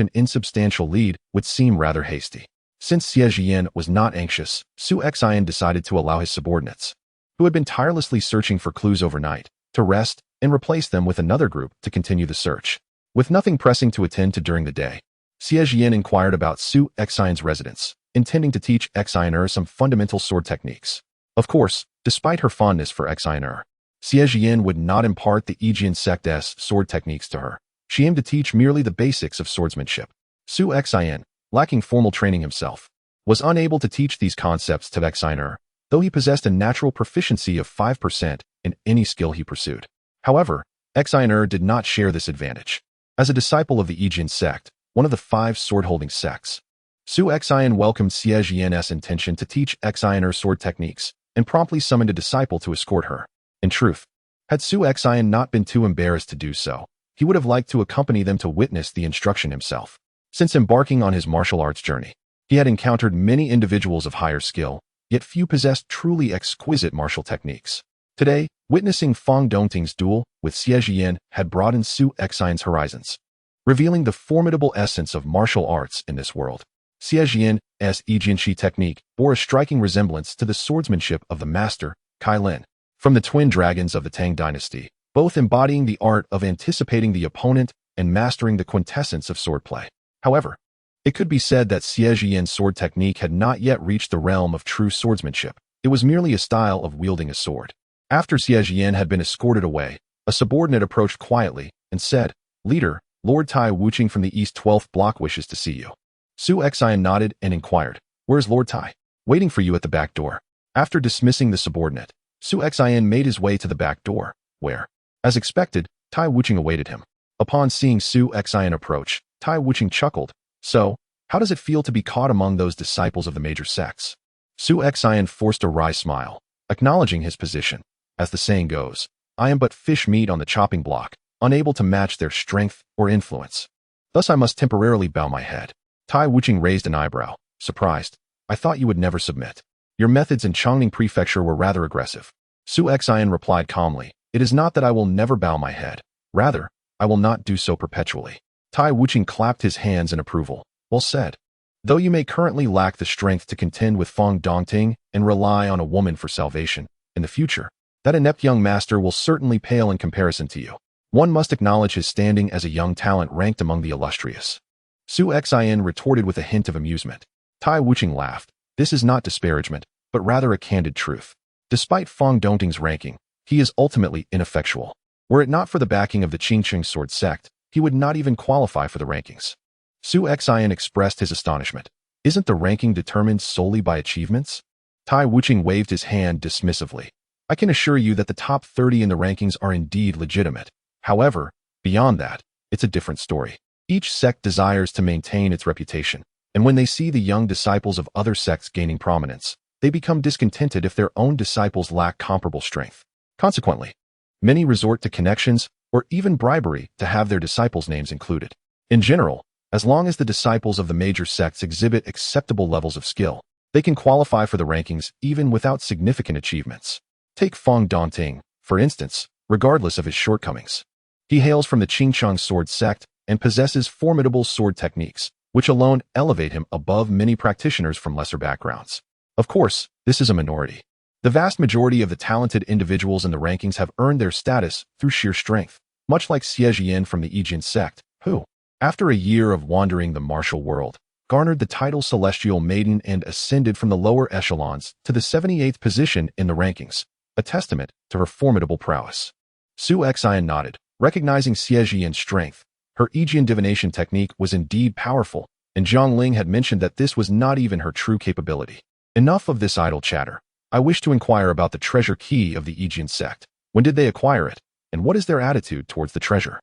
an insubstantial lead would seem rather hasty. Since Xie Jian was not anxious, Su Xian decided to allow his subordinates, who had been tirelessly searching for clues overnight, to rest and replace them with another group to continue the search. With nothing pressing to attend to during the day, Xie Jian inquired about Su Xian's residence, intending to teach Xian some fundamental sword techniques. Of course, despite her fondness for Xian, Xie Jian would not impart the Yijian sect's sword techniques to her. She aimed to teach merely the basics of swordsmanship. Su Xian, lacking formal training himself, was unable to teach these concepts to Xian, though he possessed a natural proficiency of 5% in any skill he pursued. However, Xian did not share this advantage. As a disciple of the Yijian sect, one of the 5 sword-holding sects, Su Xian welcomed Xie Jian's intention to teach Xian sword techniques and promptly summoned a disciple to escort her. In truth, had Su Xian not been too embarrassed to do so, he would have liked to accompany them to witness the instruction himself. Since embarking on his martial arts journey, he had encountered many individuals of higher skill, yet few possessed truly exquisite martial techniques. Today, witnessing Fang Dongting's duel with Xie Jian had broadened Su Xian's horizons, revealing the formidable essence of martial arts in this world. Xie Jian's Yijianshi technique bore a striking resemblance to the swordsmanship of the master, Kai Lin, from the twin dragons of the Tang dynasty, both embodying the art of anticipating the opponent and mastering the quintessence of swordplay. However, it could be said that Xie Jian's sword technique had not yet reached the realm of true swordsmanship. It was merely a style of wielding a sword. After Xie Jian had been escorted away, a subordinate approached quietly and said, "Leader, Lord Tai Wuching from the East 12th Block wishes to see you." Su Xian nodded and inquired, "Where's Lord Tai?" "Waiting for you at the back door." After dismissing the subordinate, Su Xian made his way to the back door, where, as expected, Tai Wuching awaited him. Upon seeing Su Xian approach, Tai Wuching chuckled, "So, how does it feel to be caught among those disciples of the major sects?" Su Xian forced a wry smile, acknowledging his position. As the saying goes, I am but fish meat on the chopping block, unable to match their strength or influence. Thus I must temporarily bow my head. Tai Wuching raised an eyebrow, surprised. "I thought you would never submit. Your methods in Chongning Prefecture were rather aggressive." Su Xian replied calmly, "It is not that I will never bow my head. Rather, I will not do so perpetually." Tai Wuching clapped his hands in approval. "Well said. Though you may currently lack the strength to contend with Fang Dongting and rely on a woman for salvation, in the future, that inept young master will certainly pale in comparison to you. One must acknowledge his standing as a young talent ranked among the illustrious." Su Xian retorted with a hint of amusement. Tai Wuching laughed. "This is not disparagement, but rather a candid truth. Despite Fang Dongting's ranking, he is ultimately ineffectual. Were it not for the backing of the Qingqing sword sect, he would not even qualify for the rankings." Su Xian expressed his astonishment. "Isn't the ranking determined solely by achievements?" Tai Wuching waved his hand dismissively. "I can assure you that the top 30 in the rankings are indeed legitimate. However, beyond that, it's a different story. Each sect desires to maintain its reputation, and when they see the young disciples of other sects gaining prominence, they become discontented if their own disciples lack comparable strength. Consequently, many resort to connections or even bribery to have their disciples' names included. In general, as long as the disciples of the major sects exhibit acceptable levels of skill, they can qualify for the rankings even without significant achievements. Take Fang Dongting, for instance, regardless of his shortcomings. He hails from the Qingqing sword sect and possesses formidable sword techniques, which alone elevate him above many practitioners from lesser backgrounds. Of course, this is a minority. The vast majority of the talented individuals in the rankings have earned their status through sheer strength, much like Xie Jian from the Yijian sect, who, after a year of wandering the martial world, garnered the title Celestial Maiden and ascended from the lower echelons to the 78th position in the rankings, a testament to her formidable prowess. Su Xian nodded, recognizing Xie Jian's strength. Her Aegean divination technique was indeed powerful, and Zhang Ling had mentioned that this was not even her true capability. Enough of this idle chatter. I wish to inquire about the treasure key of the Aegean sect. When did they acquire it, and what is their attitude towards the treasure?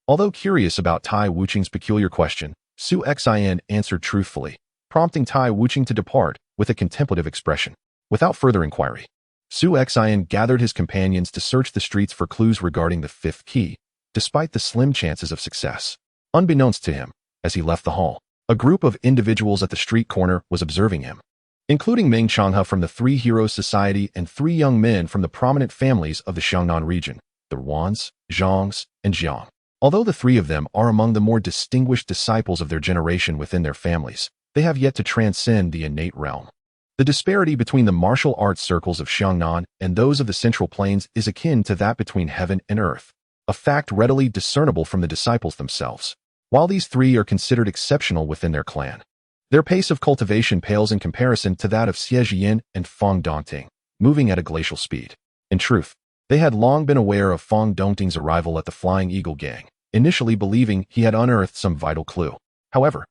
Although curious about Tai Wuqing's peculiar question, Su Xian answered truthfully, prompting Tai Wuqing to depart with a contemplative expression. Without further inquiry, Su Xian gathered his companions to search the streets for clues regarding the fifth key, despite the slim chances of success. Unbeknownst to him, as he left the hall, a group of individuals at the street corner was observing him, including Meng Changhe from the Three Heroes Society and 3 young men from the prominent families of the Xiangnan region, the Wans, Zhangs, and Jiang. Although the 3 of them are among the more distinguished disciples of their generation within their families, they have yet to transcend the innate realm. The disparity between the martial arts circles of Xiangnan and those of the Central Plains is akin to that between heaven and earth, a fact readily discernible from the disciples themselves. While these 3 are considered exceptional within their clan, their pace of cultivation pales in comparison to that of Xie Jian and Fang Dongting, moving at a glacial speed. In truth, they had long been aware of Fang Dongting's arrival at the Flying Eagle Gang, initially believing he had unearthed some vital clue. However,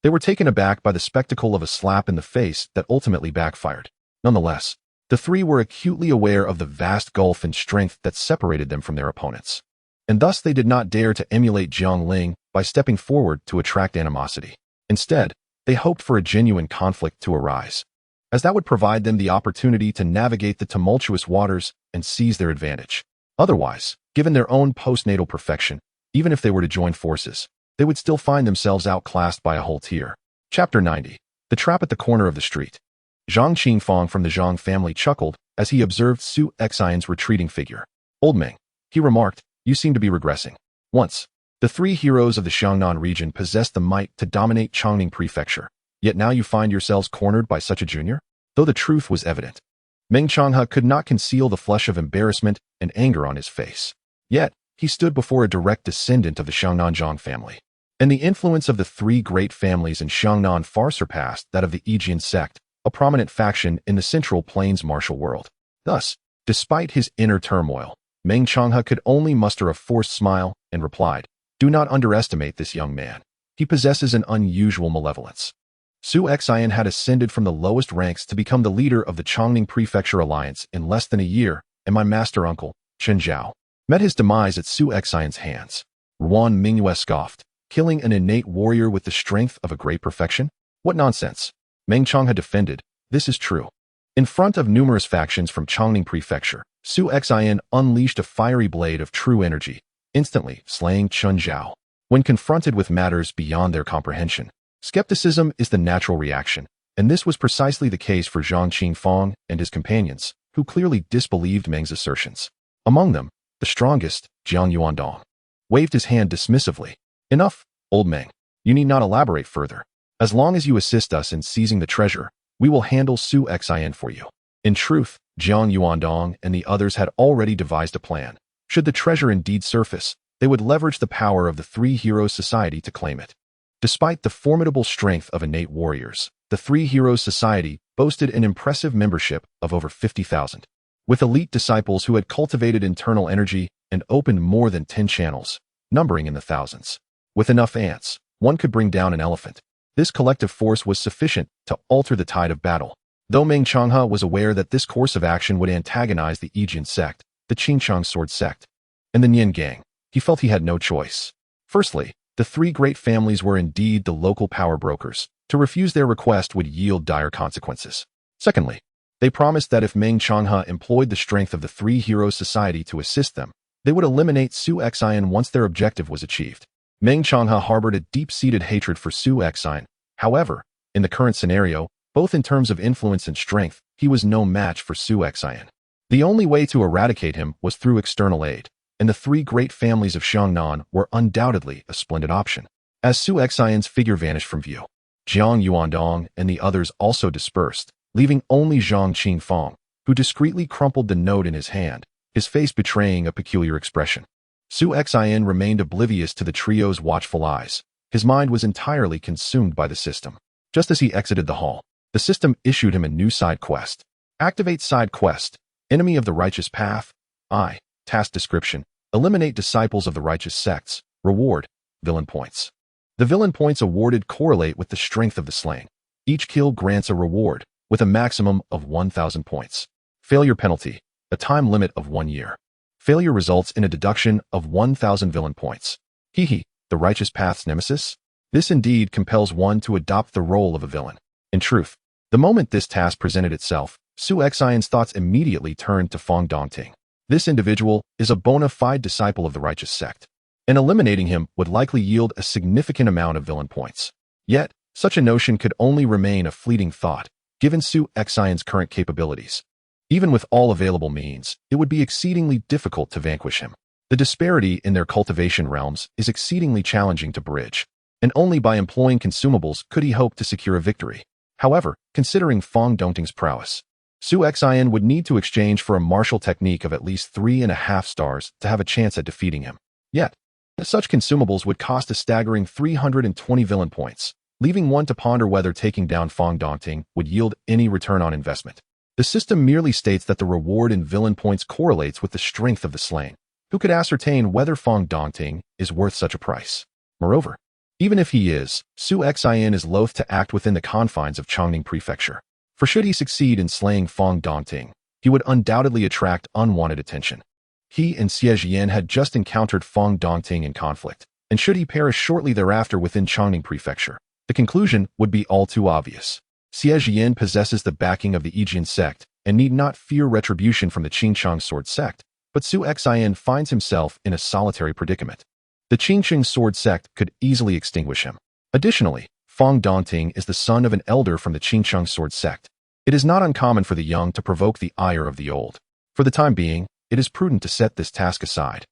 they were taken aback by the spectacle of a slap in the face that ultimately backfired. Nonetheless, the 3 were acutely aware of the vast gulf in strength that separated them from their opponents, and thus they did not dare to emulate Jiang Ling by stepping forward to attract animosity. Instead, they hoped for a genuine conflict to arise, as that would provide them the opportunity to navigate the tumultuous waters and seize their advantage. Otherwise, given their own postnatal perfection, even if they were to join forces, they would still find themselves outclassed by a whole tier. Chapter 90. The Trap at the Corner of the Street. Zhang Qingfang from the Zhang family chuckled as he observed Su Xian's retreating figure. Old Meng, he remarked, you seem to be regressing. Once, the 3 heroes of the Xiangnan region possessed the might to dominate Chongning Prefecture, yet now you find yourselves cornered by such a junior? Though the truth was evident, Meng Changhe could not conceal the flush of embarrassment and anger on his face. Yet, he stood before a direct descendant of the Xiangnan Zhang family, and the influence of the 3 great families in Xiangnan far surpassed that of the Aegean sect, a prominent faction in the Central Plains martial world. Thus, despite his inner turmoil, Meng Changhe could only muster a forced smile and replied, do not underestimate this young man. He possesses an unusual malevolence. Su Xian had ascended from the lowest ranks to become the leader of the Chongning Prefecture Alliance in less than a year, and my master uncle, Chen Zhao, met his demise at Su Xian's hands. Ruan Mingyue scoffed, killing an innate warrior with the strength of a great perfection? What nonsense! Meng Changhe defended, this is true. In front of numerous factions from Chongning Prefecture, Su Xian unleashed a fiery blade of true energy, instantly slaying Chen Zhao. When confronted with matters beyond their comprehension, skepticism is the natural reaction, and this was precisely the case for Zhang Qingfang and his companions, who clearly disbelieved Meng's assertions. Among them, the strongest, Jiang Yuandong, waved his hand dismissively. Enough, old Meng. You need not elaborate further. As long as you assist us in seizing the treasure, we will handle Su Xian for you. In truth, Jiang Yuandong and the others had already devised a plan. Should the treasure indeed surface, they would leverage the power of the 3 Heroes Society to claim it. Despite the formidable strength of innate warriors, the 3 Heroes Society boasted an impressive membership of over 50,000. With elite disciples who had cultivated internal energy and opened more than 10 channels, numbering in the thousands. With enough ants, one could bring down an elephant. This collective force was sufficient to alter the tide of battle. Though Meng Changhe was aware that this course of action would antagonize the Aegean sect, the Qingchang Sword sect, and the Nyin Gang, he felt he had no choice. Firstly, the 3 great families were indeed the local power brokers. To refuse their request would yield dire consequences. Secondly, they promised that if Meng Changhe employed the strength of the 3 Heroes Society to assist them, they would eliminate Su Xian once their objective was achieved. Meng Changhe harbored a deep-seated hatred for Su Xian. However, in the current scenario, both in terms of influence and strength, he was no match for Su Xian. The only way to eradicate him was through external aid, and the 3 great families of Xiangnan were undoubtedly a splendid option. As Su Xian's figure vanished from view, Jiang Yuandong and the others also dispersed, leaving only Zhang Qingfang, who discreetly crumpled the note in his hand, his face betraying a peculiar expression. Su Xian remained oblivious to the trio's watchful eyes. His mind was entirely consumed by the system. Just as he exited the hall, the system issued him a new side quest. Activate side quest. Enemy of the righteous path. Task description. Eliminate disciples of the righteous sects. Reward. Villain points. The villain points awarded correlate with the strength of the slain. Each kill grants a reward, with a maximum of 1,000 points. Failure penalty. A time limit of 1 year. Failure results in a deduction of 1,000 villain points. The righteous path's nemesis? This indeed compels one to adopt the role of a villain. In truth, the moment this task presented itself, Su Xian's thoughts immediately turned to Fong Dongting. This individual is a bona fide disciple of the righteous sect, and eliminating him would likely yield a significant amount of villain points. Yet, such a notion could only remain a fleeting thought, given Su Xian's current capabilities. Even with all available means, it would be exceedingly difficult to vanquish him. The disparity in their cultivation realms is exceedingly challenging to bridge, and only by employing consumables could he hope to secure a victory. However, considering Fong Dongting's prowess, Su Xian would need to exchange for a martial technique of at least 3.5 stars to have a chance at defeating him. Yet, such consumables would cost a staggering 320 villain points, leaving one to ponder whether taking down Fong Dongting would yield any return on investment. The system merely states that the reward in villain points correlates with the strength of the slain. Who could ascertain whether Fong Dongting is worth such a price? Moreover, even if he is, Su Xian is loath to act within the confines of Chongning Prefecture. For should he succeed in slaying Fong Dongting, he would undoubtedly attract unwanted attention. He and Xie Jian had just encountered Fong Dongting in conflict, and should he perish shortly thereafter within Chongning Prefecture, the conclusion would be all too obvious. Xie Jian possesses the backing of the Yijian sect and need not fear retribution from the Qingchang Sword sect, but Su Xian finds himself in a solitary predicament. The Qingchang Sword sect could easily extinguish him. Additionally, Fong Dongting is the son of an elder from the Qingchang Sword sect. It is not uncommon for the young to provoke the ire of the old. For the time being, it is prudent to set this task aside,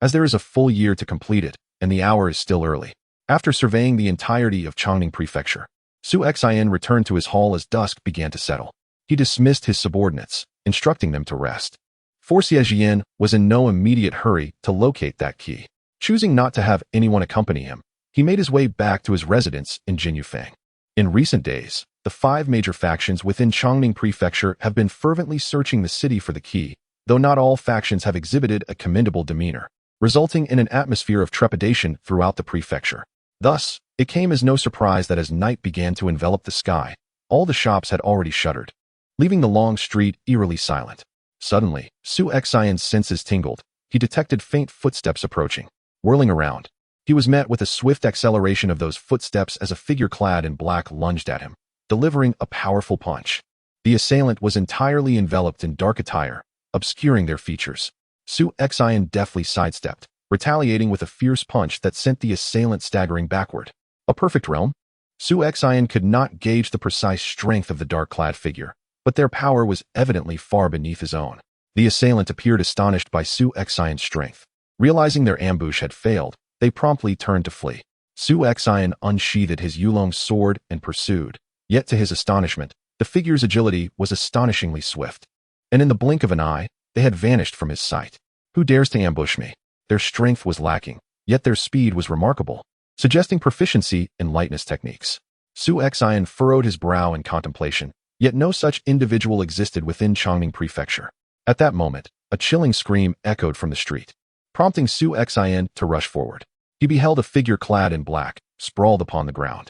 as there is a full year to complete it, and the hour is still early. After surveying the entirety of Chongning Prefecture, Su Xian returned to his hall as dusk began to settle. He dismissed his subordinates, instructing them to rest. For Xie Jian was in no immediate hurry to locate that key. Choosing not to have anyone accompany him, he made his way back to his residence in Jinyufang. In recent days, the 5 major factions within Chongning Prefecture have been fervently searching the city for the key, though not all factions have exhibited a commendable demeanor, resulting in an atmosphere of trepidation throughout the prefecture. Thus, it came as no surprise that as night began to envelop the sky, all the shops had already shuttered, leaving the long street eerily silent. Suddenly, Su Xian's senses tingled. He detected faint footsteps approaching. Whirling around, he was met with a swift acceleration of those footsteps as a figure clad in black lunged at him, delivering a powerful punch. The assailant was entirely enveloped in dark attire, obscuring their features. Su Xian deftly sidestepped, retaliating with a fierce punch that sent the assailant staggering backward. A perfect realm? Su Xian could not gauge the precise strength of the dark-clad figure, but their power was evidently far beneath his own. The assailant appeared astonished by Su Xian's strength. Realizing their ambush had failed, they promptly turned to flee. Su Xian unsheathed his Yulong sword and pursued, yet to his astonishment, the figure's agility was astonishingly swift, and in the blink of an eye, they had vanished from his sight. Who dares to ambush me? Their strength was lacking, yet their speed was remarkable, suggesting proficiency in lightness techniques. Su Xian furrowed his brow in contemplation, yet no such individual existed within Chongning Prefecture. At that moment, a chilling scream echoed from the street, prompting Su Xian to rush forward. He beheld a figure clad in black, sprawled upon the ground.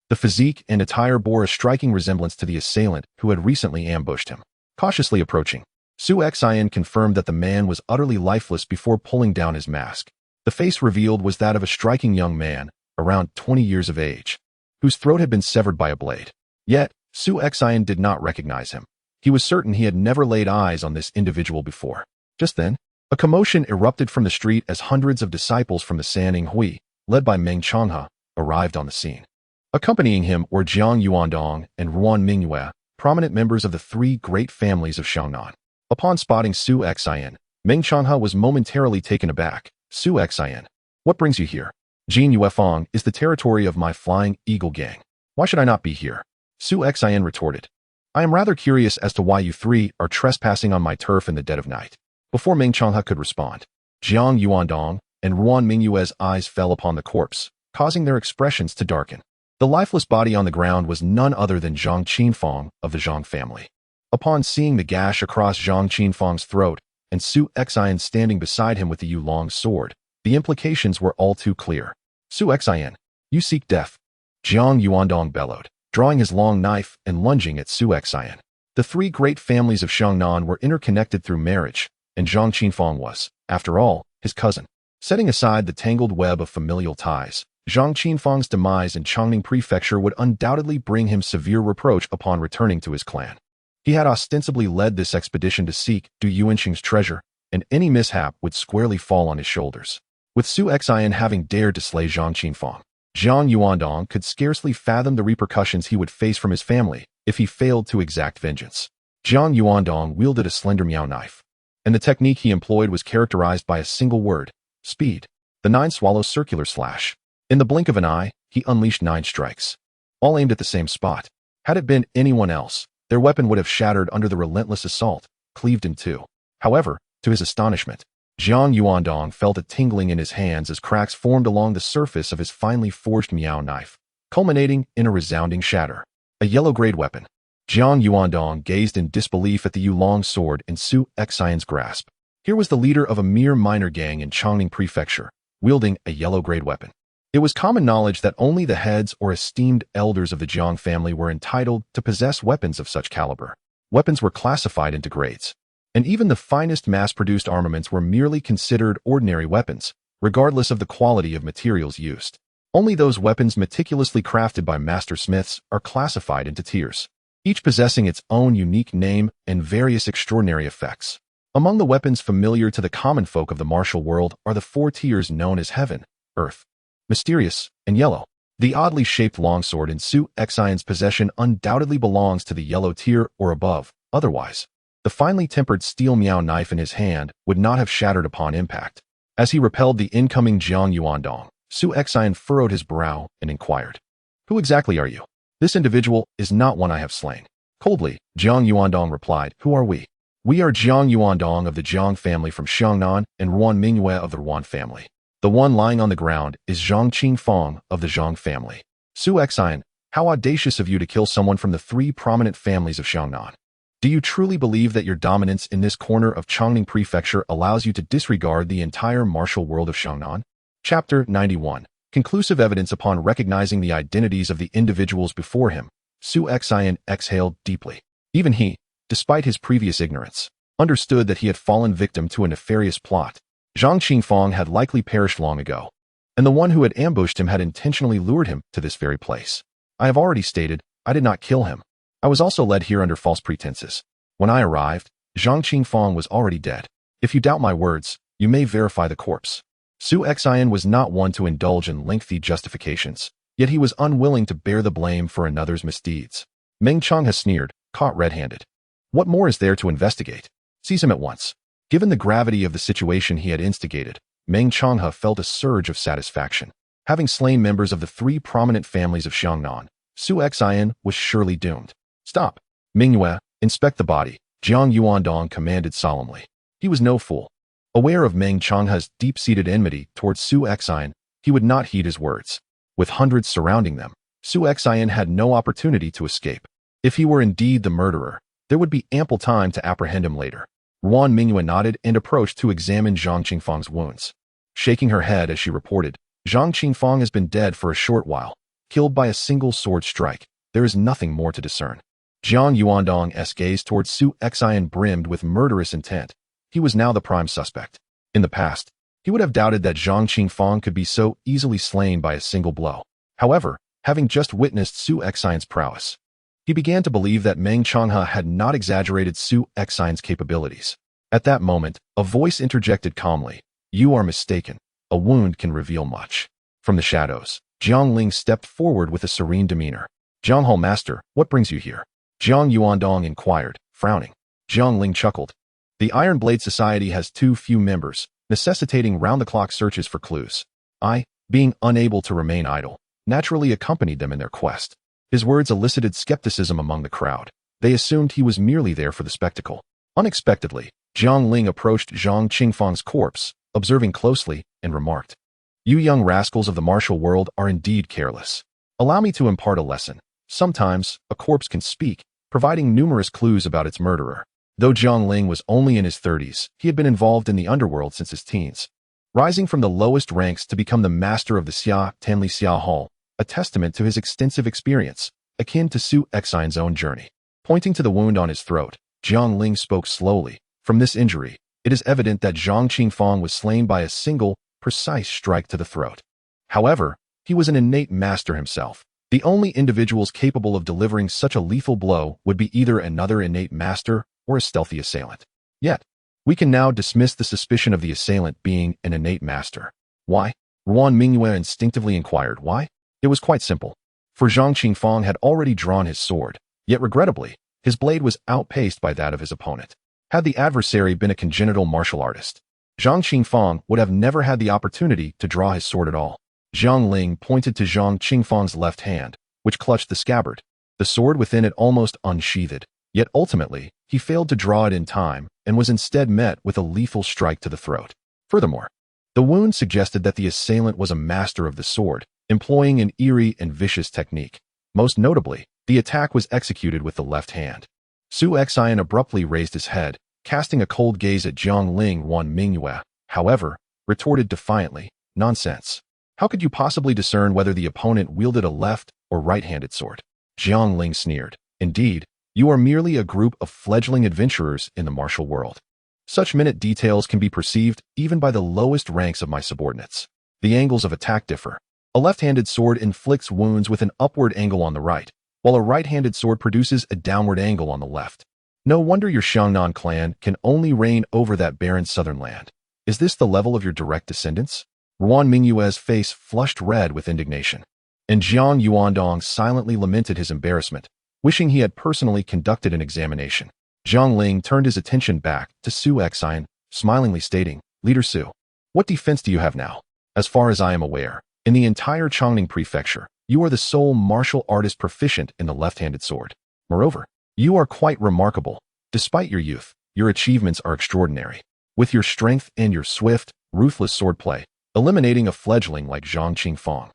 The physique and attire bore a striking resemblance to the assailant who had recently ambushed him. Cautiously approaching, Su Xian confirmed that the man was utterly lifeless before pulling down his mask. The face revealed was that of a striking young man, around 20 years of age, whose throat had been severed by a blade. Yet, Su Xian did not recognize him. He was certain he had never laid eyes on this individual before. Just then, a commotion erupted from the street as hundreds of disciples from the Sanning Hui, led by Meng Changhe, arrived on the scene. Accompanying him were Jiang Yuandong and Ruan Mingyue, prominent members of the 3 great families of Xiangnan. Upon spotting Su Xian, Meng Changhe was momentarily taken aback. Su Xian, what brings you here? Jin Yuefang is the territory of my Flying Eagle gang. Why should I not be here? Su Xian retorted. I am rather curious as to why you 3 are trespassing on my turf in the dead of night. Before Meng Changhe could respond, Jiang Yuandong and Ruan Mingyue's eyes fell upon the corpse, causing their expressions to darken. The lifeless body on the ground was none other than Zhang Qinfang of the Zhang family. Upon seeing the gash across Zhang Qinfang's throat and Su Xian standing beside him with the Yulong sword, the implications were all too clear. Su Xian, you seek death. Jiang Yuandong bellowed, drawing his long knife and lunging at Su Xian. The three great families of Xiangnan were interconnected through marriage, and Zhang Qinfang was, after all, his cousin. Setting aside the tangled web of familial ties, Zhang Qinfang's demise in Chongning Prefecture would undoubtedly bring him severe reproach upon returning to his clan. He had ostensibly led this expedition to seek Du Yuanqing's treasure, and any mishap would squarely fall on his shoulders. With Su Xian having dared to slay Zhang Qinfang, Jiang Yuandong could scarcely fathom the repercussions he would face from his family if he failed to exact vengeance. Jiang Yuandong wielded a slender miao knife, and the technique he employed was characterized by a single word: speed. The 9 swallows circular slash. In the blink of an eye, he unleashed 9 strikes, all aimed at the same spot. Had it been anyone else, their weapon would have shattered under the relentless assault, cleaved in two. However, to his astonishment, Jiang Yuandong felt a tingling in his hands as cracks formed along the surface of his finely forged miao knife, culminating in a resounding shatter. A yellow-grade weapon. Jiang Yuandong gazed in disbelief at the Yulong sword in Su Xian's grasp. Here was the leader of a mere minor gang in Chongning Prefecture, wielding a yellow-grade weapon. It was common knowledge that only the heads or esteemed elders of the Jiang family were entitled to possess weapons of such caliber. Weapons were classified into grades, and even the finest mass-produced armaments were merely considered ordinary weapons, regardless of the quality of materials used. Only those weapons meticulously crafted by master smiths are classified into tiers, each possessing its own unique name and various extraordinary effects. Among the weapons familiar to the common folk of the martial world are the 4 tiers known as Heaven, Earth, Mysterious, and Yellow. The oddly shaped longsword in Su Xian's possession undoubtedly belongs to the yellow tier or above. Otherwise, the finely tempered steel miao knife in his hand would not have shattered upon impact. As he repelled the incoming Jiang Yuandong, Su Xian furrowed his brow and inquired, "Who exactly are you?" "This individual is not one I have slain." Coldly, Jiang Yuandong replied, "Who are we?" "We are Jiang Yuandong of the Jiang family from Xiangnan and Ruan Mingyue of the Ruan family. The one lying on the ground is Zhang Qinfang of the Zhang family." "Su Xian, how audacious of you to kill someone from the 3 prominent families of Xiangnan. Do you truly believe that your dominance in this corner of Chongning Prefecture allows you to disregard the entire martial world of Xiangnan?" Chapter 91. Conclusive evidence. Upon recognizing the identities of the individuals before him, Su Xian exhaled deeply. Even he, despite his previous ignorance, understood that he had fallen victim to a nefarious plot. Zhang Qinfang had likely perished long ago, and the one who had ambushed him had intentionally lured him to this very place. I have already stated, I did not kill him. I was also led here under false pretenses. When I arrived, Zhang Qinfang was already dead. If you doubt my words, you may verify the corpse. Su Xian was not one to indulge in lengthy justifications, yet he was unwilling to bear the blame for another's misdeeds. Meng Changhe sneered, caught red-handed. What more is there to investigate? Seize him at once. Given the gravity of the situation he had instigated, Meng Changhe felt a surge of satisfaction. Having slain members of the 3 prominent families of Xiangnan, Su Xian was surely doomed. "Stop. Mingyue, inspect the body," Jiang Yuandong commanded solemnly. He was no fool. Aware of Meng Changhe's deep-seated enmity towards Su Xian, he would not heed his words. With hundreds surrounding them, Su Xian had no opportunity to escape. If he were indeed the murderer, there would be ample time to apprehend him later. Ruan Mingyue nodded and approached to examine Zhang Qinfang's wounds. Shaking her head as she reported, "Zhang Qinfang has been dead for a short while, killed by a single sword strike. There is nothing more to discern." Jiang Yuandong's gaze towards Su Xian brimmed with murderous intent. He was now the prime suspect. In the past, he would have doubted that Zhang Qinfang could be so easily slain by a single blow. However, having just witnessed Su Xian's prowess, he began to believe that Meng Changhe had not exaggerated Su Xian's capabilities. At that moment, a voice interjected calmly, "You are mistaken. A wound can reveal much." From the shadows, Jiang Ling stepped forward with a serene demeanor. "Jianghu master, what brings you here?" Jiang Yuandong inquired, frowning. Jiang Ling chuckled. "The Iron Blade Society has too few members, necessitating round-the-clock searches for clues. I, being unable to remain idle, naturally accompanied them in their quest." His words elicited skepticism among the crowd. They assumed he was merely there for the spectacle. Unexpectedly, Jiang Ling approached Zhang Qinfang's corpse, observing closely, and remarked, "You young rascals of the martial world are indeed careless. Allow me to impart a lesson. Sometimes, a corpse can speak, providing numerous clues about its murderer. Though Jiang Ling was only in his 30s, he had been involved in the underworld since his teens, rising from the lowest ranks to become the master of the Xia Tenli Xia Hall, a testament to his extensive experience, akin to Su Xian's own journey. Pointing to the wound on his throat, Jiang Ling spoke slowly. From this injury, it is evident that Zhang Qingfang was slain by a single, precise strike to the throat. However, he was an innate master himself. The only individuals capable of delivering such a lethal blow would be either another innate master or a stealthy assailant. Yet, we can now dismiss the suspicion of the assailant being an innate master. Why? Ruan Mingyue instinctively inquired why. It was quite simple. For Zhang Qingfang had already drawn his sword, yet regrettably, his blade was outpaced by that of his opponent. Had the adversary been a congenital martial artist, Zhang Qingfang would have never had the opportunity to draw his sword at all. Jiang Ling pointed to Zhang Qingfang's left hand, which clutched the scabbard, the sword within it almost unsheathed. Yet ultimately, he failed to draw it in time and was instead met with a lethal strike to the throat. Furthermore, the wound suggested that the assailant was a master of the sword, employing an eerie and vicious technique. Most notably, the attack was executed with the left hand. Su Xian abruptly raised his head, casting a cold gaze at Jiang Ling. Ruan Mingyue, however, retorted defiantly, "Nonsense. How could you possibly discern whether the opponent wielded a left or right-handed sword?" Jiang Ling sneered. "Indeed, you are merely a group of fledgling adventurers in the martial world. Such minute details can be perceived even by the lowest ranks of my subordinates. The angles of attack differ. A left-handed sword inflicts wounds with an upward angle on the right, while a right-handed sword produces a downward angle on the left. No wonder your Xiangnan clan can only reign over that barren southern land. Is this the level of your direct descendants?" Ruan Mingyue's face flushed red with indignation, and Jiang Yuandong silently lamented his embarrassment, wishing he had personally conducted an examination. Jiang Ling turned his attention back to Su Xian, smilingly stating, "Leader Su, what defense do you have now? As far as I am aware, in the entire Chongning Prefecture, you are the sole martial artist proficient in the left-handed sword. Moreover, you are quite remarkable. Despite your youth, your achievements are extraordinary. With your strength and your swift, ruthless swordplay, eliminating a fledgling like Zhang Qingfang,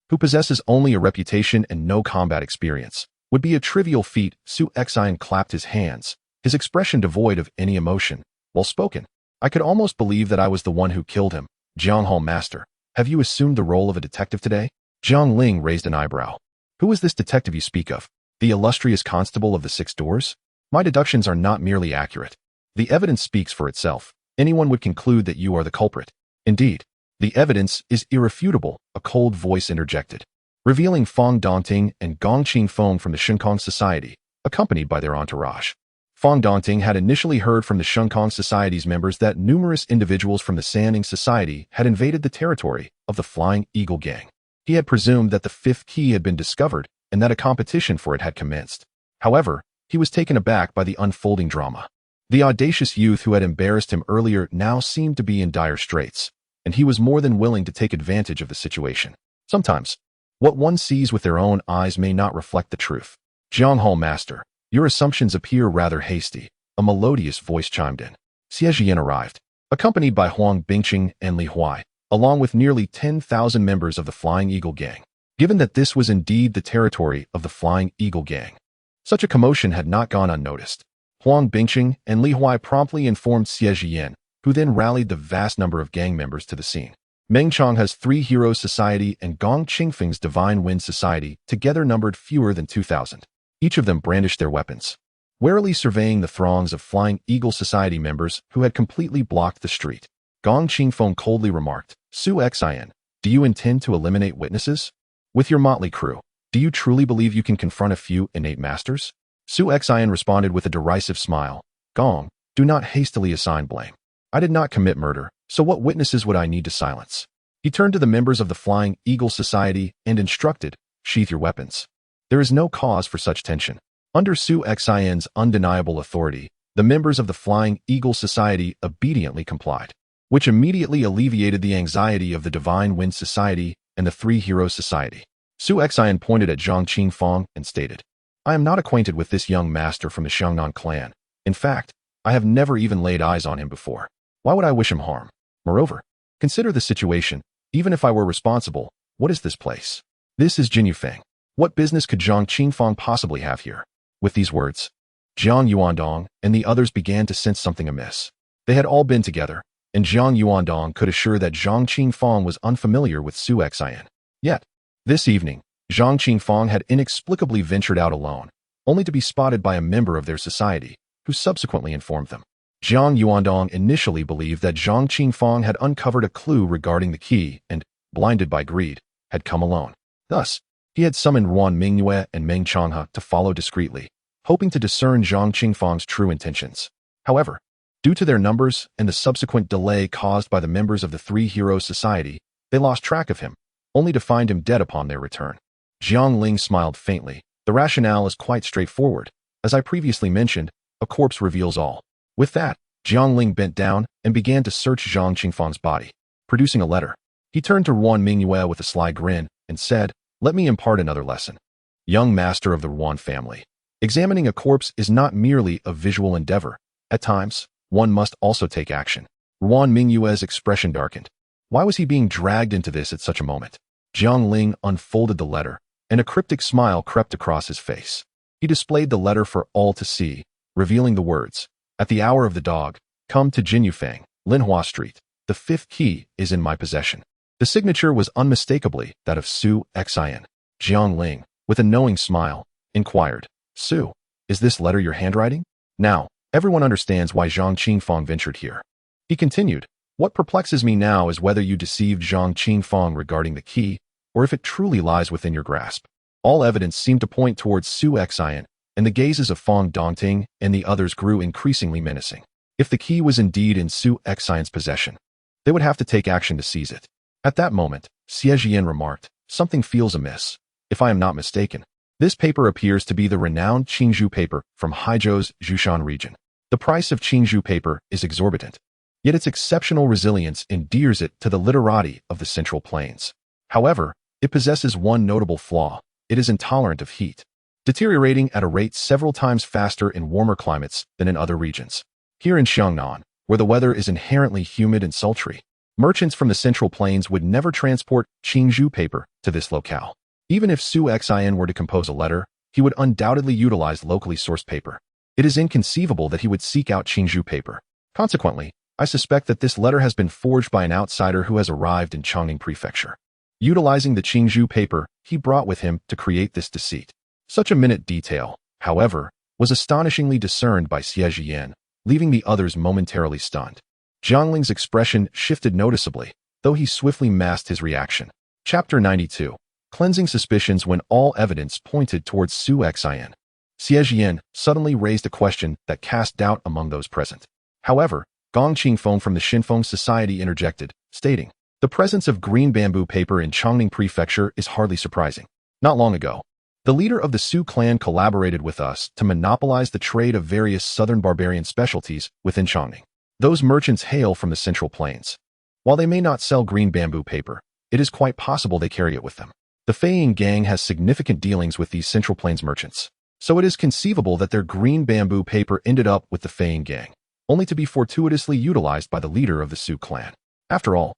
who possesses only a reputation and no combat experience, would be a trivial feat." Su Xian clapped his hands, his expression devoid of any emotion. "Well spoken. I could almost believe that I was the one who killed him. Jiang Hall Master, have you assumed the role of a detective today?" Jiang Ling raised an eyebrow. "Who is this detective you speak of? The illustrious constable of the Six Doors? My deductions are not merely accurate. The evidence speaks for itself. Anyone would conclude that you are the culprit." "Indeed, the evidence is irrefutable," a cold voice interjected, revealing Fang Dongting and Gong Qingfeng from the Shenkong Society, accompanied by their entourage. Fang Dongting had initially heard from the Shenkong Society's members that numerous individuals from the Sanning Society had invaded the territory of the Flying Eagle Gang. He had presumed that the fifth key had been discovered and that a competition for it had commenced. However, he was taken aback by the unfolding drama. The audacious youth who had embarrassed him earlier now seemed to be in dire straits, and he was more than willing to take advantage of the situation. Sometimes, what one sees with their own eyes may not reflect the truth. "Jiang Hall Master, your assumptions appear rather hasty," a melodious voice chimed in. Xie Jian arrived, accompanied by Huang Bingqing and Li Huai, along with nearly 10,000 members of the Flying Eagle Gang. Given that this was indeed the territory of the Flying Eagle Gang, such a commotion had not gone unnoticed. Huang Bingqing and Li Huai promptly informed Xie Jian, who then rallied the vast number of gang members to the scene. Meng Chang's Three Heroes Society and Gong Qingfeng's Divine Wind Society together numbered fewer than 2,000. Each of them brandished their weapons, warily surveying the throngs of Flying Eagle Society members who had completely blocked the street. Gong Qingfeng coldly remarked, "Su Xian, do you intend to eliminate witnesses? With your motley crew, do you truly believe you can confront a few innate masters?" Su Xian responded with a derisive smile, "Gong, do not hastily assign blame. I did not commit murder, so what witnesses would I need to silence?" He turned to the members of the Flying Eagle Society and instructed, "Sheath your weapons." There is no cause for such tension. Under Su Xian's undeniable authority, the members of the Flying Eagle Society obediently complied, which immediately alleviated the anxiety of the Divine Wind Society and the Three Heroes Society. Su Xian pointed at Zhang Qingfang and stated, "I am not acquainted with this young master from the Xiangnan clan. In fact, I have never even laid eyes on him before. Why would I wish him harm? Moreover, consider the situation. Even if I were responsible, what is this place? This is Jinyufeng. What business could Zhang Qingfang possibly have here? With these words, Jiang Yuandong and the others began to sense something amiss. They had all been together, and Jiang Yuandong could assure that Zhang Qingfang was unfamiliar with Su Xian. Yet, this evening, Zhang Qingfang had inexplicably ventured out alone, only to be spotted by a member of their society, who subsequently informed them. Jiang Yuandong initially believed that Zhang Qingfang had uncovered a clue regarding the key and, blinded by greed, had come alone. Thus, he had summoned Ruan Mingyue and Meng Changhe to follow discreetly, hoping to discern Zhang Qingfang's true intentions. However, due to their numbers and the subsequent delay caused by the members of the Three Heroes Society, they lost track of him, only to find him dead upon their return. Jiang Ling smiled faintly. The rationale is quite straightforward. As I previously mentioned, a corpse reveals all. With that, Jiang Ling bent down and began to search Zhang Qingfang's body, producing a letter. He turned to Ruan Mingyue with a sly grin and said, "Let me impart another lesson. Young master of the Ruan family. Examining a corpse is not merely a visual endeavor. At times, one must also take action." Ruan Mingyue's expression darkened. Why was he being dragged into this at such a moment? Jiang Ling unfolded the letter, and a cryptic smile crept across his face. He displayed the letter for all to see, revealing the words, "At the hour of the dog, come to Jinyufang, Linhua Street. The 5th key is in my possession." The signature was unmistakably that of Su Xian. Jiang Ling, with a knowing smile, inquired, "Su, is this letter your handwriting?" Now, everyone understands why Zhang Qingfang ventured here. He continued, "What perplexes me now is whether you deceived Zhang Qingfang regarding the key, or if it truly lies within your grasp." All evidence seemed to point towards Su Xian, and the gazes of Fang Dongting and the others grew increasingly menacing. If the key was indeed in Su Xian's possession, they would have to take action to seize it. At that moment, Xie Jian remarked, "Something feels amiss. If I am not mistaken, this paper appears to be the renowned Qingzhou paper from Haizhou's Zhushan region. The price of Qingzhou paper is exorbitant, yet its exceptional resilience endears it to the literati of the Central Plains. However, it possesses one notable flaw: it is intolerant of heat, deteriorating at a rate several times faster in warmer climates than in other regions. Here in Xiangnan, where the weather is inherently humid and sultry, merchants from the Central Plains would never transport Qingzhou paper to this locale. Even if Su Xian were to compose a letter, he would undoubtedly utilize locally sourced paper. It is inconceivable that he would seek out Qingzhou paper. Consequently, I suspect that this letter has been forged by an outsider who has arrived in Chongning Prefecture, utilizing the Qingzhou paper he brought with him to create this deceit." Such a minute detail, however, was astonishingly discerned by Xie Jian, leaving the others momentarily stunned. Jiang Ling's expression shifted noticeably, though he swiftly masked his reaction. Chapter 92. Cleansing suspicions when all evidence pointed towards Su Xian. Xie Jian suddenly raised a question that cast doubt among those present. However, Gong Qingfeng from the Xinfeng Society interjected, stating, "The presence of green bamboo paper in Chongning Prefecture is hardly surprising. Not long ago, the leader of the Su clan collaborated with us to monopolize the trade of various southern barbarian specialties within Chongning. Those merchants hail from the Central Plains. While they may not sell green bamboo paper, it is quite possible they carry it with them. The Feiying gang has significant dealings with these Central Plains merchants, so it is conceivable that their green bamboo paper ended up with the Feiying gang, only to be fortuitously utilized by the leader of the Su clan. After all,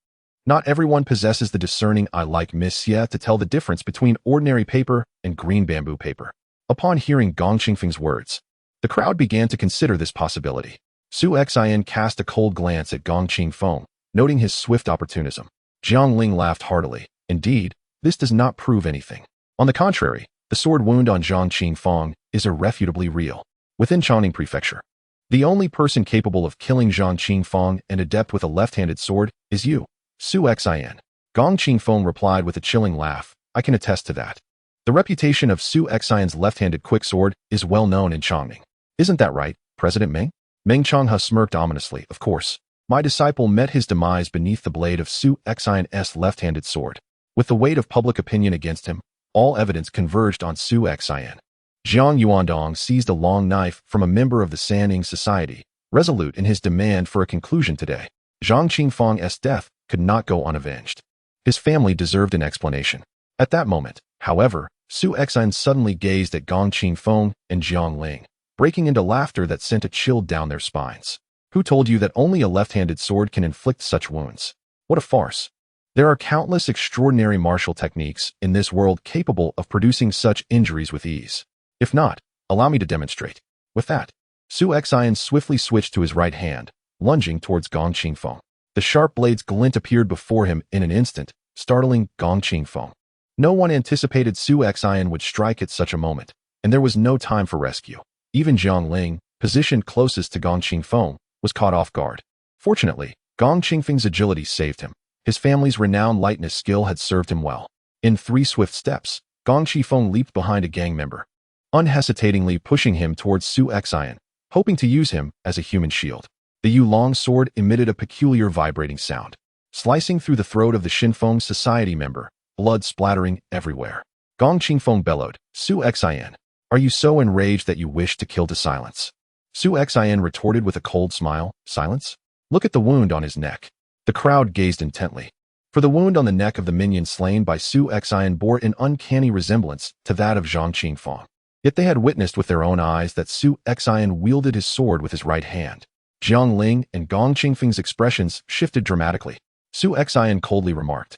not everyone possesses the discerning eye like Miss Xie to tell the difference between ordinary paper and green bamboo paper." Upon hearing Gong Qingfeng's words, the crowd began to consider this possibility. Su Xian cast a cold glance at Gong Qingfeng, noting his swift opportunism. Jiang Ling laughed heartily. Indeed, this does not prove anything. On the contrary, the sword wound on Zhang Qingfeng is irrefutably real. Within Chongning Prefecture, the only person capable of killing Zhang Qingfeng and adept with a left-handed sword is you, Su Xian. Gong Qingfeng replied with a chilling laugh, "I can attest to that. The reputation of Su Xian's left-handed quick sword is well known in Chongning. Isn't that right, President Meng?" Meng Changhe smirked ominously. "Of course, my disciple met his demise beneath the blade of Su Xian's left-handed sword. With the weight of public opinion against him, all evidence converged on Su Xian." Jiang Yuandong seized a long knife from a member of the Sanning Society, resolute in his demand for a conclusion today. Zhang Qingfeng's death could not go unavenged. His family deserved an explanation. At that moment, however, Su Xian suddenly gazed at Gong Qingfeng and Jiang Ling, breaking into laughter that sent a chill down their spines. "Who told you that only a left-handed sword can inflict such wounds? What a farce. There are countless extraordinary martial techniques in this world capable of producing such injuries with ease. If not, allow me to demonstrate. With that, Su Xian swiftly switched to his right hand, lunging towards Gong Qingfeng. The sharp blade's glint appeared before him in an instant, startling Gong Qingfeng. No one anticipated Su Xian would strike at such a moment, and there was no time for rescue. Even Jiang Ling, positioned closest to Gong Qingfeng, was caught off guard. Fortunately, Gong Qingfeng's agility saved him. His family's renowned lightness skill had served him well. In 3 swift steps, Gong Qingfeng leaped behind a gang member, unhesitatingly pushing him towards Su Xian, hoping to use him as a human shield. The Yulong sword emitted a peculiar vibrating sound, slicing through the throat of the Xinfeng society member, blood splattering everywhere. Gong Qingfeng bellowed, "Su Xian, are you so enraged that you wish to kill to silence?" Su Xian retorted with a cold smile, "Silence? Look at the wound on his neck." The crowd gazed intently, for the wound on the neck of the minion slain by Su Xian bore an uncanny resemblance to that of Gong Qingfeng. Yet they had witnessed with their own eyes that Su Xian wielded his sword with his right hand. Jiang Ling and Gong Qingfeng's expressions shifted dramatically. Su Xian coldly remarked,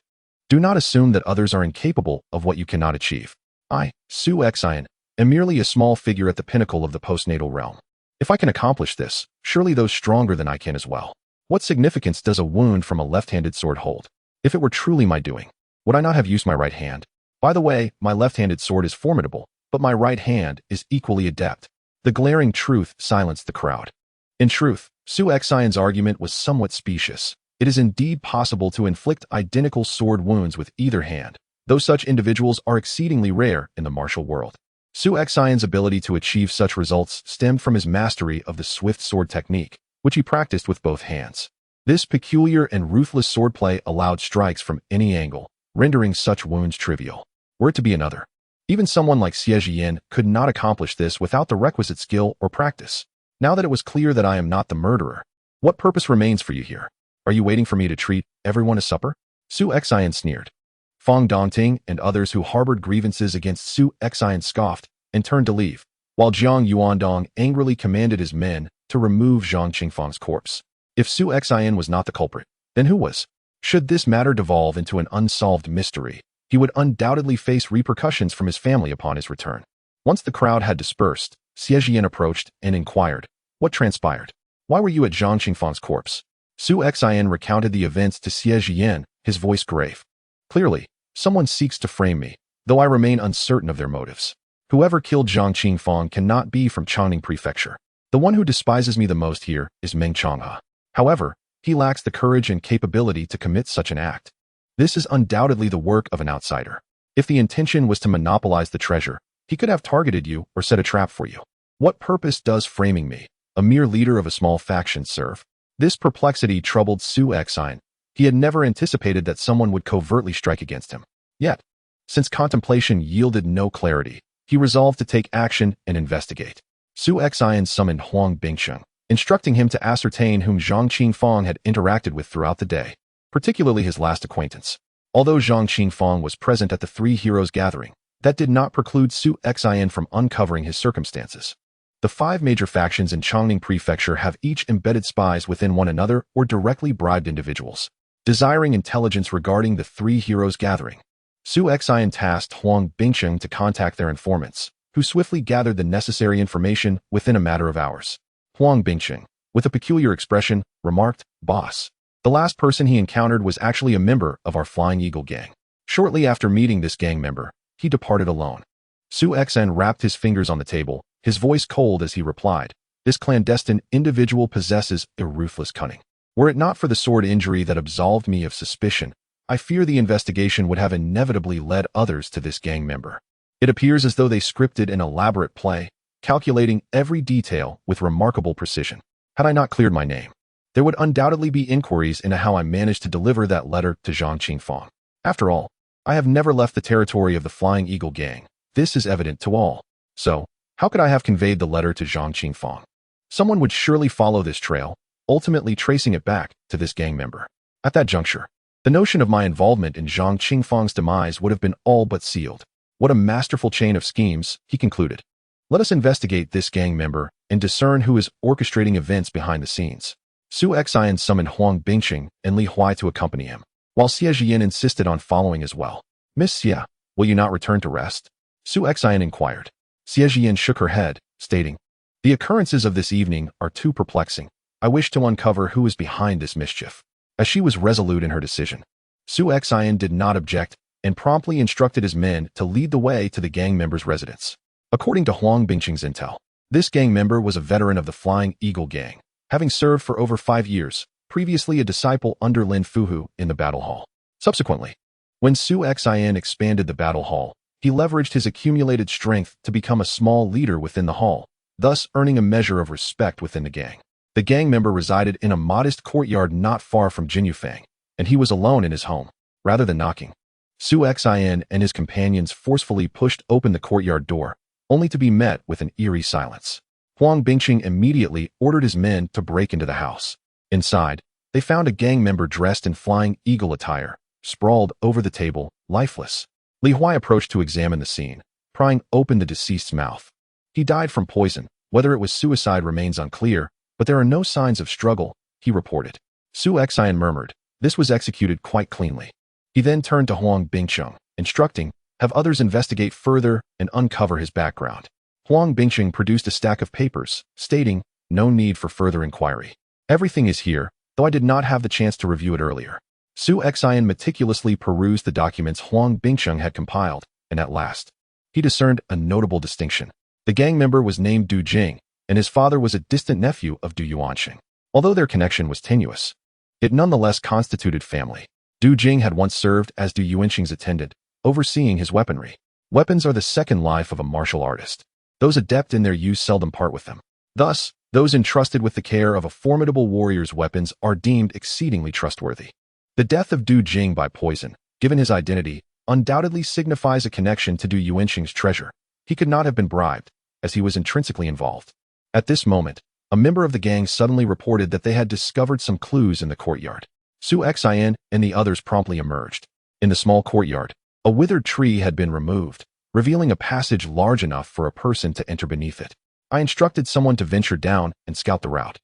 "Do not assume that others are incapable of what you cannot achieve. I, Su Xian, am merely a small figure at the pinnacle of the postnatal realm. If I can accomplish this, surely those stronger than I can as well. What significance does a wound from a left-handed sword hold? If it were truly my doing, would I not have used my right hand? By the way, my left-handed sword is formidable, but my right hand is equally adept." The glaring truth silenced the crowd. In truth, Su Xian's argument was somewhat specious. It is indeed possible to inflict identical sword wounds with either hand, though such individuals are exceedingly rare in the martial world. Su Xian's ability to achieve such results stemmed from his mastery of the swift sword technique, which he practiced with both hands. This peculiar and ruthless swordplay allowed strikes from any angle, rendering such wounds trivial. Were it to be another, even someone like Xie Jian could not accomplish this without the requisite skill or practice. Now that it was clear that I am not the murderer, what purpose remains for you here? Are you waiting for me to treat everyone to supper?" Su Xian sneered. Fang Dongting and others who harbored grievances against Su Xian scoffed and turned to leave, while Jiang Yuandong angrily commanded his men to remove Gong Qingfeng's corpse. If Su Xian was not the culprit, then who was? Should this matter devolve into an unsolved mystery, he would undoubtedly face repercussions from his family upon his return. Once the crowd had dispersed, Xie Jian approached and inquired, "What transpired? Why were you at Gong Qingfeng's corpse?" Su Xian recounted the events to Xie Jian, his voice grave. "Clearly, someone seeks to frame me, though I remain uncertain of their motives. Whoever killed Gong Qingfeng cannot be from Changning Prefecture. The one who despises me the most here is Meng Changhe. However, he lacks the courage and capability to commit such an act. This is undoubtedly the work of an outsider. If the intention was to monopolize the treasure, he could have targeted you or set a trap for you. What purpose does framing me, a mere leader of a small faction, serve?" This perplexity troubled Su Xian. He had never anticipated that someone would covertly strike against him. Yet, since contemplation yielded no clarity, he resolved to take action and investigate. Su Xian summoned Huang Bingsheng, instructing him to ascertain whom Gong Qingfeng had interacted with throughout the day, particularly his last acquaintance. Although Gong Qingfeng was present at the Three Heroes gathering, that did not preclude Su Xian from uncovering his circumstances. The 5 major factions in Changning Prefecture have each embedded spies within one another or directly bribed individuals. Desiring intelligence regarding the Three Heroes gathering, Su Xian tasked Huang Bingsheng to contact their informants, who swiftly gathered the necessary information within a matter of hours. Huang Bingsheng, with a peculiar expression, remarked, "Boss, the last person he encountered was actually a member of our Flying Eagle gang. Shortly after meeting this gang member, he departed alone." Su Xian wrapped his fingers on the table, his voice cold as he replied, "This clandestine individual possesses a ruthless cunning. Were it not for the sword injury that absolved me of suspicion, I fear the investigation would have inevitably led others to this gang member. It appears as though they scripted an elaborate play, calculating every detail with remarkable precision. Had I not cleared my name, there would undoubtedly be inquiries into how I managed to deliver that letter to Gong Qingfeng. After all, I have never left the territory of the Flying Eagle gang. This is evident to all. So, how could I have conveyed the letter to Gong Qingfeng? Someone would surely follow this trail, ultimately tracing it back to this gang member. At that juncture, the notion of my involvement in Gong Qingfeng's demise would have been all but sealed. What a masterful chain of schemes," he concluded. "Let us investigate this gang member and discern who is orchestrating events behind the scenes." Su Xian summoned Huang Bingsheng and Li Huai to accompany him. while Xie Jian insisted on following as well. Miss Xie, will you not return to rest? Su Xian inquired. Xie Jian shook her head, stating, the occurrences of this evening are too perplexing. I wish to uncover who is behind this mischief. As she was resolute in her decision, Su Xian did not object and promptly instructed his men to lead the way to the gang member's residence. According to Huang Bingqing's intel, this gang member was a veteran of the Flying Eagle gang, having served for over 5 years, previously a disciple under Lin Fuhu in the battle hall. Subsequently, when Su Xian expanded the battle hall, he leveraged his accumulated strength to become a small leader within the hall, thus earning a measure of respect within the gang. The gang member resided in a modest courtyard not far from Jin Yufang, and he was alone in his home. Rather than knocking, Su Xian and his companions forcefully pushed open the courtyard door, only to be met with an eerie silence. Huang Bingqing immediately ordered his men to break into the house. Inside, they found a gang member dressed in Flying Eagle attire, sprawled over the table, lifeless. Li Huai approached to examine the scene, prying open the deceased's mouth. He died from poison. Whether it was suicide remains unclear, but there are no signs of struggle, he reported. Su Xian murmured, this was executed quite cleanly. He then turned to Huang Bingqing, instructing, have others investigate further and uncover his background. Huang Bingqing produced a stack of papers, stating, no need for further inquiry. Everything is here, though I did not have the chance to review it earlier. Su Xian meticulously perused the documents Huang Bingqing had compiled, and at last, he discerned a notable distinction. The gang member was named Du Jing, and his father was a distant nephew of Du Yuanqing. Although their connection was tenuous, it nonetheless constituted family. Du Jing had once served as Du Yuanqing's attendant, overseeing his weaponry. Weapons are the second life of a martial artist. Those adept in their use seldom part with them. Thus, those entrusted with the care of a formidable warrior's weapons are deemed exceedingly trustworthy. The death of Du Jing by poison, given his identity, undoubtedly signifies a connection to Du Yuanqing's treasure. He could not have been bribed, as he was intrinsically involved. At this moment, a member of the gang suddenly reported that they had discovered some clues in the courtyard. Su Xian and the others promptly emerged. In the small courtyard, a withered tree had been removed, revealing a passage large enough for a person to enter beneath it. I instructed someone to venture down and scout the route.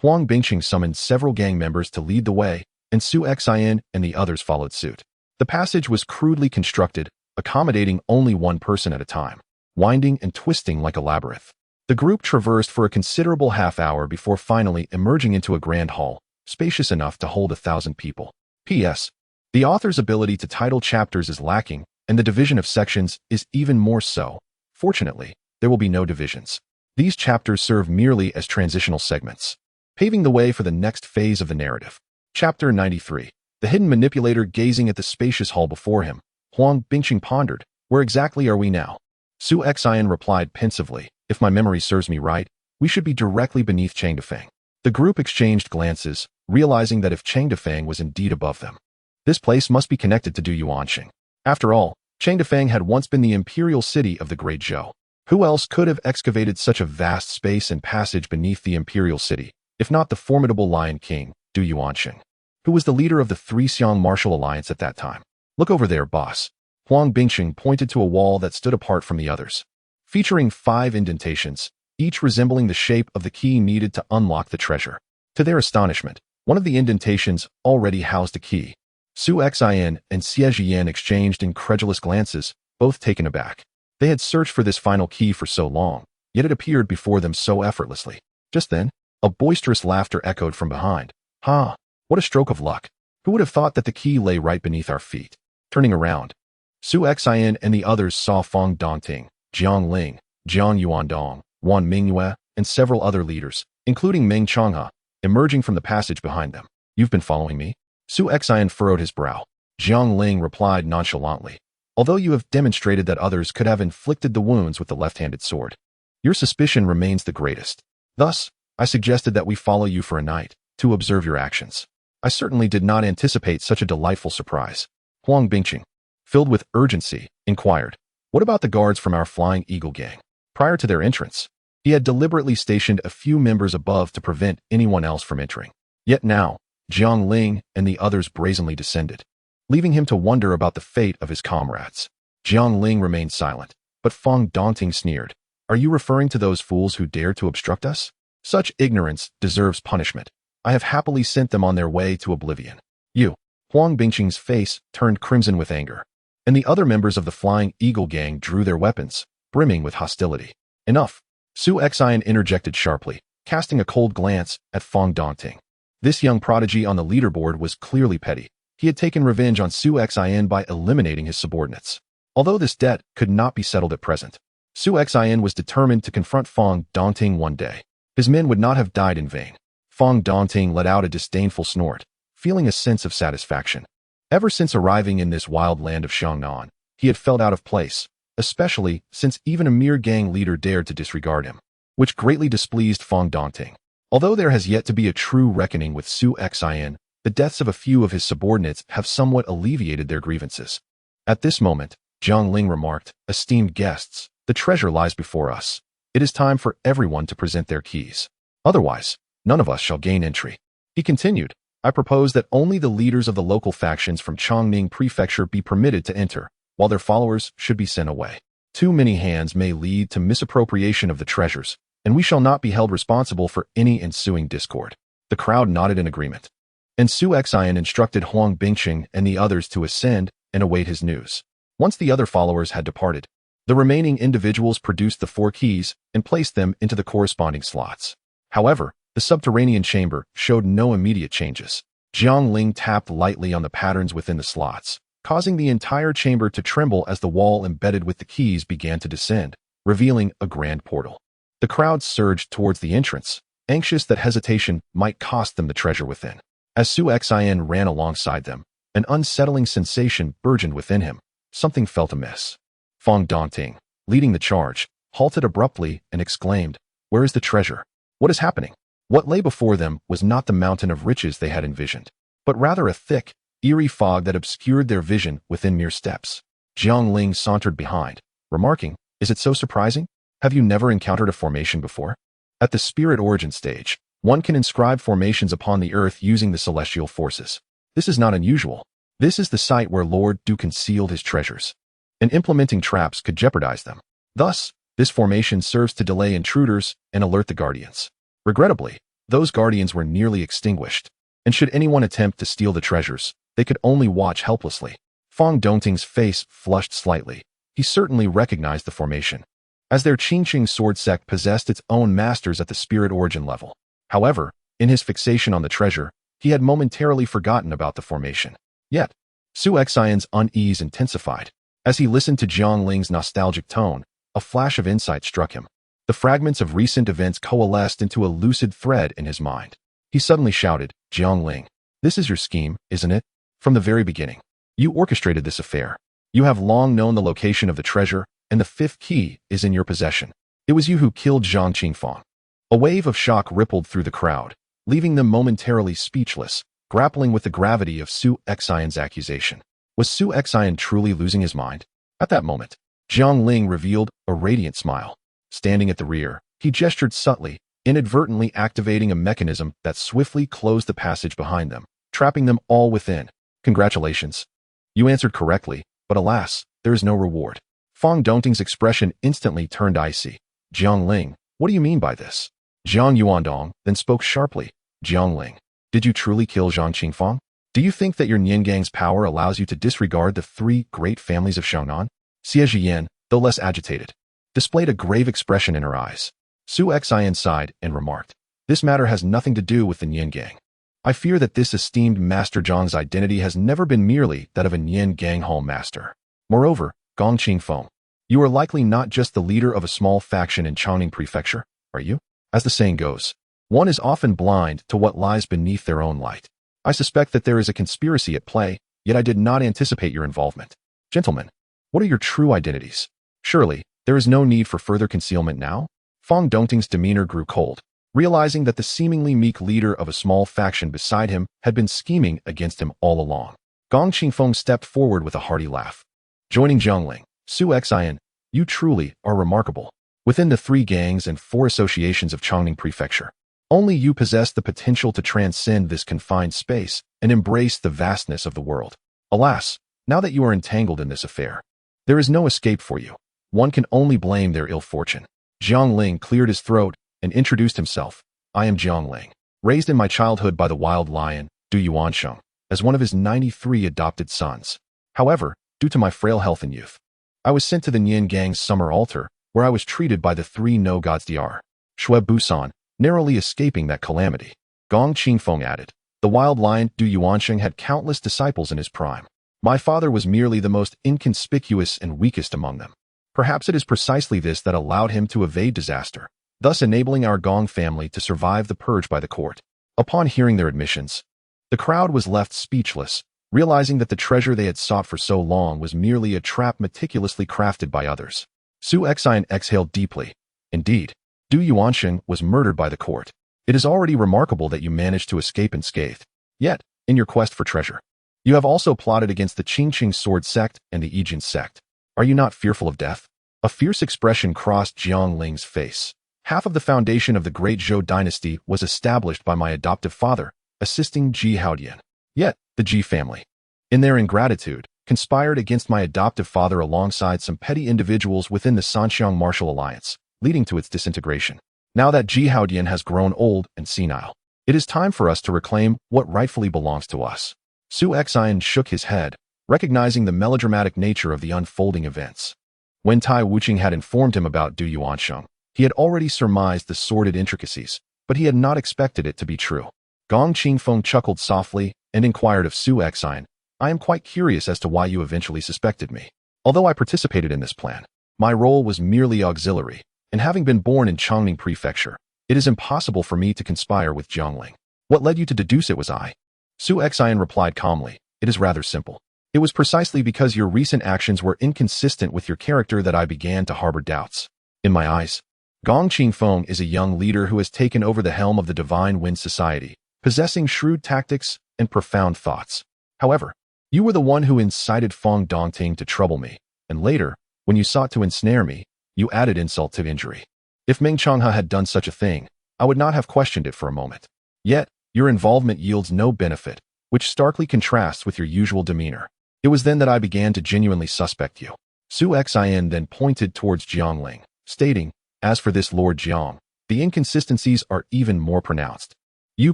Huang Bingqing summoned several gang members to lead the way, and Su Xian and the others followed suit. The passage was crudely constructed, accommodating only one person at a time, winding and twisting like a labyrinth. The group traversed for a considerable half-hour before finally emerging into a grand hall, spacious enough to hold 1,000 people. P.S. The author's ability to title chapters is lacking, and the division of sections is even more so. Fortunately, there will be no divisions. These chapters serve merely as transitional segments, paving the way for the next phase of the narrative. Chapter 93. The hidden manipulator gazing at the spacious hall before him, Huang Bingqing pondered, where exactly are we now? Su Xian replied pensively, if my memory serves me right, we should be directly beneath Chang Dafeng. The group exchanged glances, realizing that if Chang Dafeng was indeed above them, this place must be connected to Du Yuanqing. After all, Chang Dafeng had once been the imperial city of the Great Zhou. Who else could have excavated such a vast space and passage beneath the imperial city, if not the formidable Lion King, Du Yuanqing, who was the leader of the Three Xiong Martial Alliance at that time? Look over there, boss. Huang Bingqing pointed to a wall that stood apart from the others, featuring 5 indentations, each resembling the shape of the key needed to unlock the treasure. To their astonishment, one of the indentations already housed a key. Su Xian and Xie Jian exchanged incredulous glances, both taken aback. They had searched for this final key for so long, yet it appeared before them so effortlessly. Just then, a boisterous laughter echoed from behind. Ha! What a stroke of luck! Who would have thought that the key lay right beneath our feet? Turning around, Su Xian and the others saw Fang Dongting, Jiang Ling, Jiang Yuandong, Wan Mingyue, and several other leaders, including Meng Changhe, emerging from the passage behind them. You've been following me? Su Xian furrowed his brow. Jiang Ling replied nonchalantly, although you have demonstrated that others could have inflicted the wounds with the left-handed sword, your suspicion remains the greatest. Thus, I suggested that we follow you for a night, to observe your actions. I certainly did not anticipate such a delightful surprise. Huang Bingqing, filled with urgency, inquired, what about the guards from our Flying Eagle gang? Prior to their entrance, he had deliberately stationed a few members above to prevent anyone else from entering. Yet now, Jiang Ling and the others brazenly descended, leaving him to wonder about the fate of his comrades. Jiang Ling remained silent, but Fang Dongting sneered. Are you referring to those fools who dared to obstruct us? Such ignorance deserves punishment. I have happily sent them on their way to oblivion. You, Huang Bingqing's face turned crimson with anger, and the other members of the Flying Eagle gang drew their weapons, brimming with hostility. Enough! Su Xian interjected sharply, casting a cold glance at Fong Dongting. This young prodigy on the leaderboard was clearly petty. He had taken revenge on Su Xian by eliminating his subordinates. Although this debt could not be settled at present, Su Xian was determined to confront Fong Dongting one day. His men would not have died in vain. Fong Dongting let out a disdainful snort, feeling a sense of satisfaction. Ever since arriving in this wild land of Xiangnan, he had felt out of place, especially since even a mere gang leader dared to disregard him, which greatly displeased Fong Dongting. Although there has yet to be a true reckoning with Su Xian, the deaths of a few of his subordinates have somewhat alleviated their grievances. At this moment, Jiang Ling remarked, "Esteemed guests, the treasure lies before us. It is time for everyone to present their keys. Otherwise, none of us shall gain entry." He continued, "I propose that only the leaders of the local factions from Chongning Prefecture be permitted to enter, while their followers should be sent away. Too many hands may lead to misappropriation of the treasures, and we shall not be held responsible for any ensuing discord." The crowd nodded in agreement, and Su Xian instructed Huang Bingqing and the others to ascend and await his news. Once the other followers had departed, the remaining individuals produced the 4 keys and placed them into the corresponding slots. However, the subterranean chamber showed no immediate changes. Jiang Ling tapped lightly on the patterns within the slots, causing the entire chamber to tremble as the wall embedded with the keys began to descend, revealing a grand portal. The crowd surged towards the entrance, anxious that hesitation might cost them the treasure within. As Su Xian ran alongside them, an unsettling sensation burgeoned within him. Something felt amiss. Fong Dongting, leading the charge, halted abruptly and exclaimed, "Where is the treasure? What is happening?" What lay before them was not the mountain of riches they had envisioned, but rather a thick, eerie fog that obscured their vision within mere steps. Jiang Ling sauntered behind, remarking, "Is it so surprising? Have you never encountered a formation before?" At the spirit origin stage, one can inscribe formations upon the earth using the celestial forces. This is not unusual. This is the site where Lord Du concealed his treasures, and implementing traps could jeopardize them. Thus, this formation serves to delay intruders and alert the guardians. Regrettably, those guardians were nearly extinguished, and should anyone attempt to steal the treasures, they could only watch helplessly. Fong Dongting's face flushed slightly. He certainly recognized the formation, as their Qingqing sword sect possessed its own masters at the spirit origin level. However, in his fixation on the treasure, he had momentarily forgotten about the formation. Yet, Su Xian's unease intensified. As he listened to Jiang Ling's nostalgic tone, a flash of insight struck him. The fragments of recent events coalesced into a lucid thread in his mind. He suddenly shouted, "Jiang Ling, this is your scheme, isn't it? From the very beginning, you orchestrated this affair. You have long known the location of the treasure, and the 5th key is in your possession. It was you who killed Zhang Qingfang." A wave of shock rippled through the crowd, leaving them momentarily speechless, grappling with the gravity of Su Xian's accusation. Was Su Xian truly losing his mind? At that moment, Jiang Ling revealed a radiant smile. Standing at the rear, he gestured subtly, inadvertently activating a mechanism that swiftly closed the passage behind them, trapping them all within. "Congratulations. You answered correctly, but alas, there is no reward." Fong Dongting's expression instantly turned icy. "Jiang Ling, what do you mean by this?" Jiang Yuandong then spoke sharply. "Jiang Ling, did you truly kill Zhang Qingfang? Do you think that your Nian Gang's power allows you to disregard the 3 great families of Xiangnan?" Xie Zhiyan, though less agitated, displayed a grave expression in her eyes. Su Xian sighed and remarked, "This matter has nothing to do with the Nian Gang. I fear that this esteemed Master Zhang's identity has never been merely that of a Nian Gang Hall master. Moreover, Gong Qingfeng, you are likely not just the leader of a small faction in Chongning Prefecture, are you? As the saying goes, one is often blind to what lies beneath their own light. I suspect that there is a conspiracy at play, yet I did not anticipate your involvement. Gentlemen, what are your true identities? Surely, there is no need for further concealment now?" Fong Dongting's demeanor grew cold, realizing that the seemingly meek leader of a small faction beside him had been scheming against him all along. Gong Qingfeng stepped forward with a hearty laugh. Joining Jiang Ling, Su Xian, you truly are remarkable. Within the 3 gangs and 4 associations of Chongning Prefecture, only you possess the potential to transcend this confined space and embrace the vastness of the world. Alas, now that you are entangled in this affair, there is no escape for you. One can only blame their ill fortune." Jiang Ling cleared his throat and introduced himself. "I am Jiang Ling, raised in my childhood by the wild lion, Du Yuansheng, as one of his 93 adopted sons. However, due to my frail health and youth, I was sent to the Nian Gang's summer altar, where I was treated by the three no-gods Dr. Shui Busan, narrowly escaping that calamity. Gong Qingfeng added, the wild lion Du Yuansheng had countless disciples in his prime. My father was merely the most inconspicuous and weakest among them. Perhaps it is precisely this that allowed him to evade disaster, thus enabling our Gong family to survive the purge by the court. Upon hearing their admissions, the crowd was left speechless, realizing that the treasure they had sought for so long was merely a trap meticulously crafted by others. Su Xian exhaled deeply. Indeed, Du Yuansheng was murdered by the court. It is already remarkable that you managed to escape unscathed. Yet, in your quest for treasure, you have also plotted against the Qingqing sword sect and the Yijin sect. Are you not fearful of death? A fierce expression crossed Jiang Ling's face. Half of the foundation of the great Zhou dynasty was established by my adoptive father, assisting Ji Haodian. Yet, the Ji family, in their ingratitude, conspired against my adoptive father alongside some petty individuals within the Sanxiang Martial Alliance, leading to its disintegration. Now that Ji Haodian has grown old and senile, it is time for us to reclaim what rightfully belongs to us. Su Xian shook his head, recognizing the melodramatic nature of the unfolding events. When Tai Wuqing had informed him about Du Yuansheng, he had already surmised the sordid intricacies, but he had not expected it to be true. Gong Qingfeng chuckled softly and inquired of Su Xian, I am quite curious as to why you eventually suspected me. Although I participated in this plan, my role was merely auxiliary, and having been born in Changning Prefecture, it is impossible for me to conspire with Jiangling. What led you to deduce it was I? Su Xian replied calmly, it is rather simple. It was precisely because your recent actions were inconsistent with your character that I began to harbor doubts. In my eyes, Gong Qingfeng is a young leader who has taken over the helm of the Divine Wind Society, possessing shrewd tactics and profound thoughts. However, you were the one who incited Feng Dongting to trouble me, and later, when you sought to ensnare me, you added insult to injury. If Meng Changhe had done such a thing, I would not have questioned it for a moment. Yet, your involvement yields no benefit, which starkly contrasts with your usual demeanor. It was then that I began to genuinely suspect you. Su Xian then pointed towards Jiangling, stating, as for this Lord Jiang, the inconsistencies are even more pronounced. You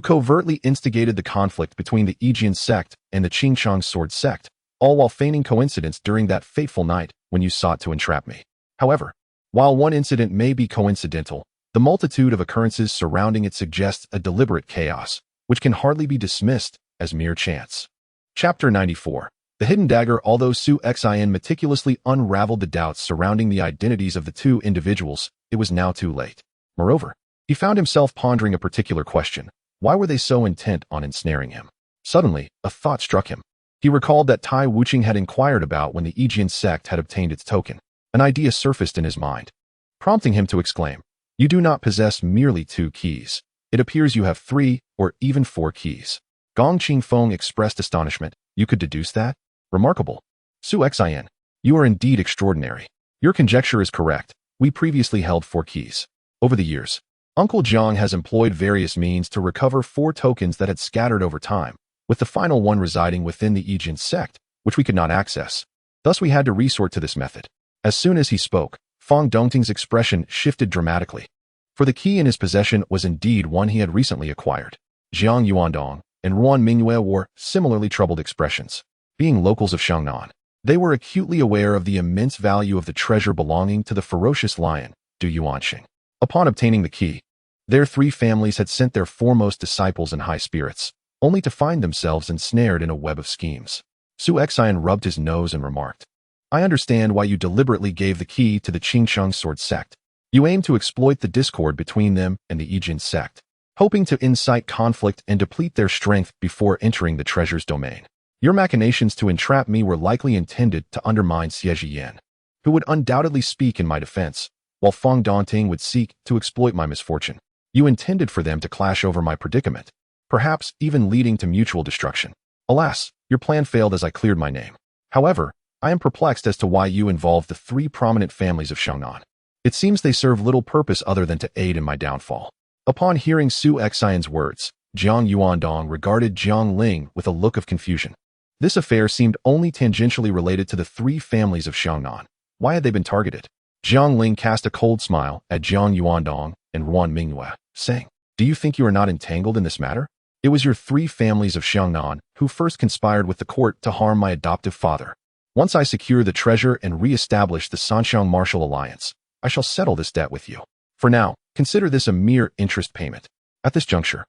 covertly instigated the conflict between the Yijin sect and the Qingshang sword sect, all while feigning coincidence during that fateful night when you sought to entrap me. However, while one incident may be coincidental, the multitude of occurrences surrounding it suggests a deliberate chaos, which can hardly be dismissed as mere chance. Chapter 94. The Hidden Dagger. Although Su Xian meticulously unraveled the doubts surrounding the identities of the two individuals, it was now too late. Moreover, he found himself pondering a particular question. Why were they so intent on ensnaring him? Suddenly, a thought struck him. He recalled that Tai Wuqing had inquired about when the Yijin sect had obtained its token. An idea surfaced in his mind, prompting him to exclaim, you do not possess merely 2 keys. It appears you have 3 or even 4 keys. Gong Qingfeng expressed astonishment. You could deduce that? Remarkable. Su Xian, you are indeed extraordinary. Your conjecture is correct. We previously held 4 keys. Over the years, Uncle Jiang has employed various means to recover 4 tokens that had scattered over time, with the final one residing within the Yijin sect, which we could not access. Thus we had to resort to this method. As soon as he spoke, Feng Dongting's expression shifted dramatically. For the key in his possession was indeed one he had recently acquired. Jiang Yuandong and Ruan Mingyue wore similarly troubled expressions. Being locals of Shangnan, they were acutely aware of the immense value of the treasure belonging to the ferocious lion, Du Yuansheng. Upon obtaining the key, their 3 families had sent their foremost disciples in high spirits, only to find themselves ensnared in a web of schemes. Su Xian rubbed his nose and remarked, I understand why you deliberately gave the key to the Qingshang sword sect. You aim to exploit the discord between them and the Yijin sect, hoping to incite conflict and deplete their strength before entering the treasure's domain. Your machinations to entrap me were likely intended to undermine Xie Zhiyan, who would undoubtedly speak in my defense, while Feng Dongting would seek to exploit my misfortune. You intended for them to clash over my predicament, perhaps even leading to mutual destruction. Alas, your plan failed as I cleared my name. However, I am perplexed as to why you involved the 3 prominent families of Shangnan. It seems they serve little purpose other than to aid in my downfall. Upon hearing Su Xian's words, Jiang Yuandong regarded Jiang Ling with a look of confusion. This affair seemed only tangentially related to the 3 families of Shangnan. Why had they been targeted? Jiang Ling cast a cold smile at Jiang Yuandong and Ruan Mingyue, saying, do you think you are not entangled in this matter? It was your three families of Xiangnan who first conspired with the court to harm my adoptive father. Once I secure the treasure and re-establish the Sanxiang martial alliance, I shall settle this debt with you. For now, consider this a mere interest payment. At this juncture,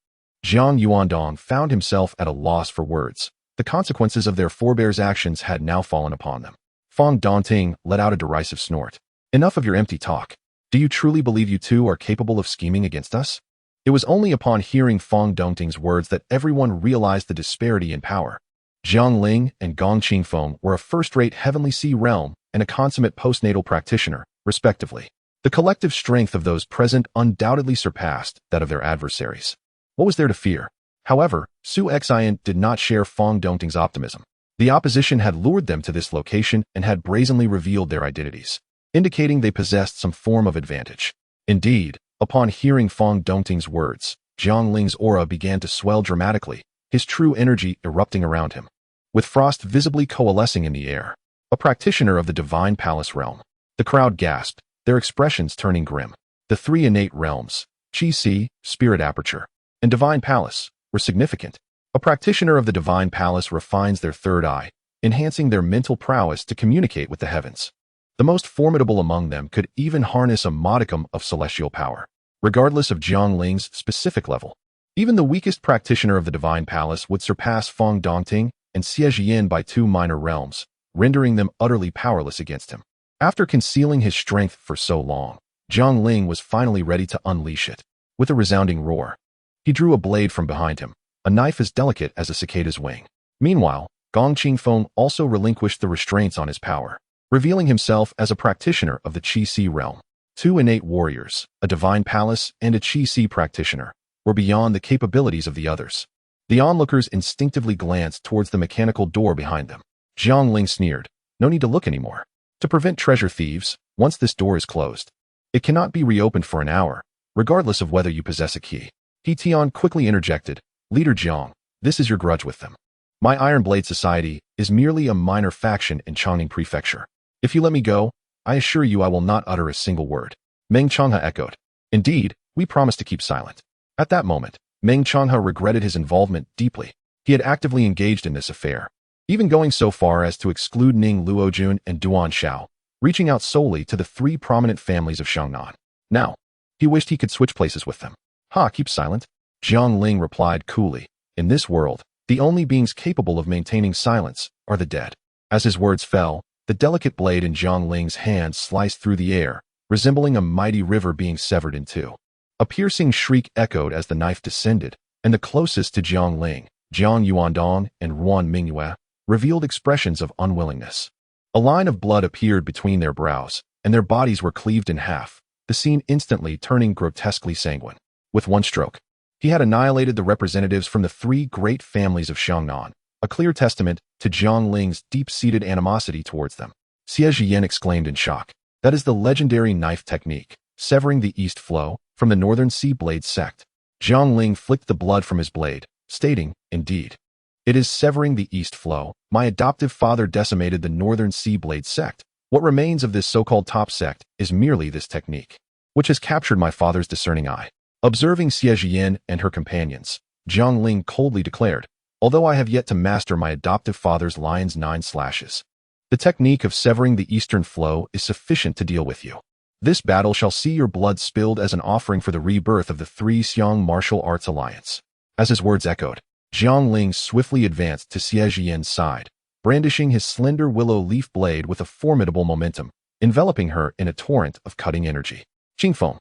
Jiang Yuandong found himself at a loss for words. The consequences of their forebears' actions had now fallen upon them. Fong Dongting let out a derisive snort. Enough of your empty talk. Do you truly believe you two are capable of scheming against us? It was only upon hearing Fong Dongting's words that everyone realized the disparity in power. Jiang Ling and Gong Qingfeng were a first-rate heavenly sea realm and a consummate postnatal practitioner, respectively. The collective strength of those present undoubtedly surpassed that of their adversaries. What was there to fear? However, Su Xian did not share Fong Dongting's optimism. The opposition had lured them to this location and had brazenly revealed their identities, indicating they possessed some form of advantage. Indeed, upon hearing Fong Dongting's words, Jiang Ling's aura began to swell dramatically, his true energy erupting around him, with frost visibly coalescing in the air. A practitioner of the Divine Palace realm. The crowd gasped, their expressions turning grim. The three innate realms, Qi-Si, Spirit Aperture, and Divine Palace, were significant. A practitioner of the Divine Palace refines their third eye, enhancing their mental prowess to communicate with the heavens. The most formidable among them could even harness a modicum of celestial power, regardless of Jiang Ling's specific level. Even the weakest practitioner of the Divine Palace would surpass Fong Dongting and Xie Jian by two minor realms, rendering them utterly powerless against him. After concealing his strength for so long, Jiang Ling was finally ready to unleash it. With a resounding roar, he drew a blade from behind him, a knife as delicate as a cicada's wing. Meanwhile, Gong Qingfeng also relinquished the restraints on his power, revealing himself as a practitioner of the Qi-Si realm. Two innate warriors, a Divine Palace and a Qi-Si practitioner, were beyond the capabilities of the others. The onlookers instinctively glanced towards the mechanical door behind them. Jiang Ling sneered, "No need to look anymore. To prevent treasure thieves, once this door is closed, it cannot be reopened for an hour, regardless of whether you possess a key." He Tian quickly interjected, "Leader Jiang, this is your grudge with them. My Iron Blade Society is merely a minor faction in Chongqing Prefecture. If you let me go, I assure you I will not utter a single word." Meng Changhe echoed, "Indeed, we promise to keep silent." At that moment, Meng Changhe regretted his involvement deeply. He had actively engaged in this affair, even going so far as to exclude Ning Luojun and Duan Xiao, reaching out solely to the three prominent families of Xiangnan. Now, he wished he could switch places with them. "Ha, keep silent," Jiang Ling replied coolly. "In this world, the only beings capable of maintaining silence are the dead." As his words fell, the delicate blade in Jiang Ling's hand sliced through the air, resembling a mighty river being severed in two. A piercing shriek echoed as the knife descended, and the closest to Jiang Ling, Jiang Yuandong and Ruan Mingyue, revealed expressions of unwillingness. A line of blood appeared between their brows, and their bodies were cleaved in half, the scene instantly turning grotesquely sanguine. With one stroke, he had annihilated the representatives from the three great families of Xiangnan, a clear testament to Jiang Ling's deep-seated animosity towards them. Xie Jian exclaimed in shock. "That is the legendary knife technique, severing the east flow, from the Northern Sea Blade sect." Jiang Ling flicked the blood from his blade, stating, "Indeed. It is severing the east flow. My adoptive father decimated the Northern Sea Blade sect. What remains of this so-called top sect is merely this technique, which has captured my father's discerning eye." Observing Xie Jian and her companions, Jiang Ling coldly declared, "Although I have yet to master my adoptive father's lion's 9 slashes, the technique of severing the eastern flow is sufficient to deal with you. This battle shall see your blood spilled as an offering for the rebirth of the Three Xiang Martial Arts Alliance." As his words echoed, Jiang Ling swiftly advanced to Xie Jian's side, brandishing his slender willow leaf blade with a formidable momentum, enveloping her in a torrent of cutting energy. "Qingfeng,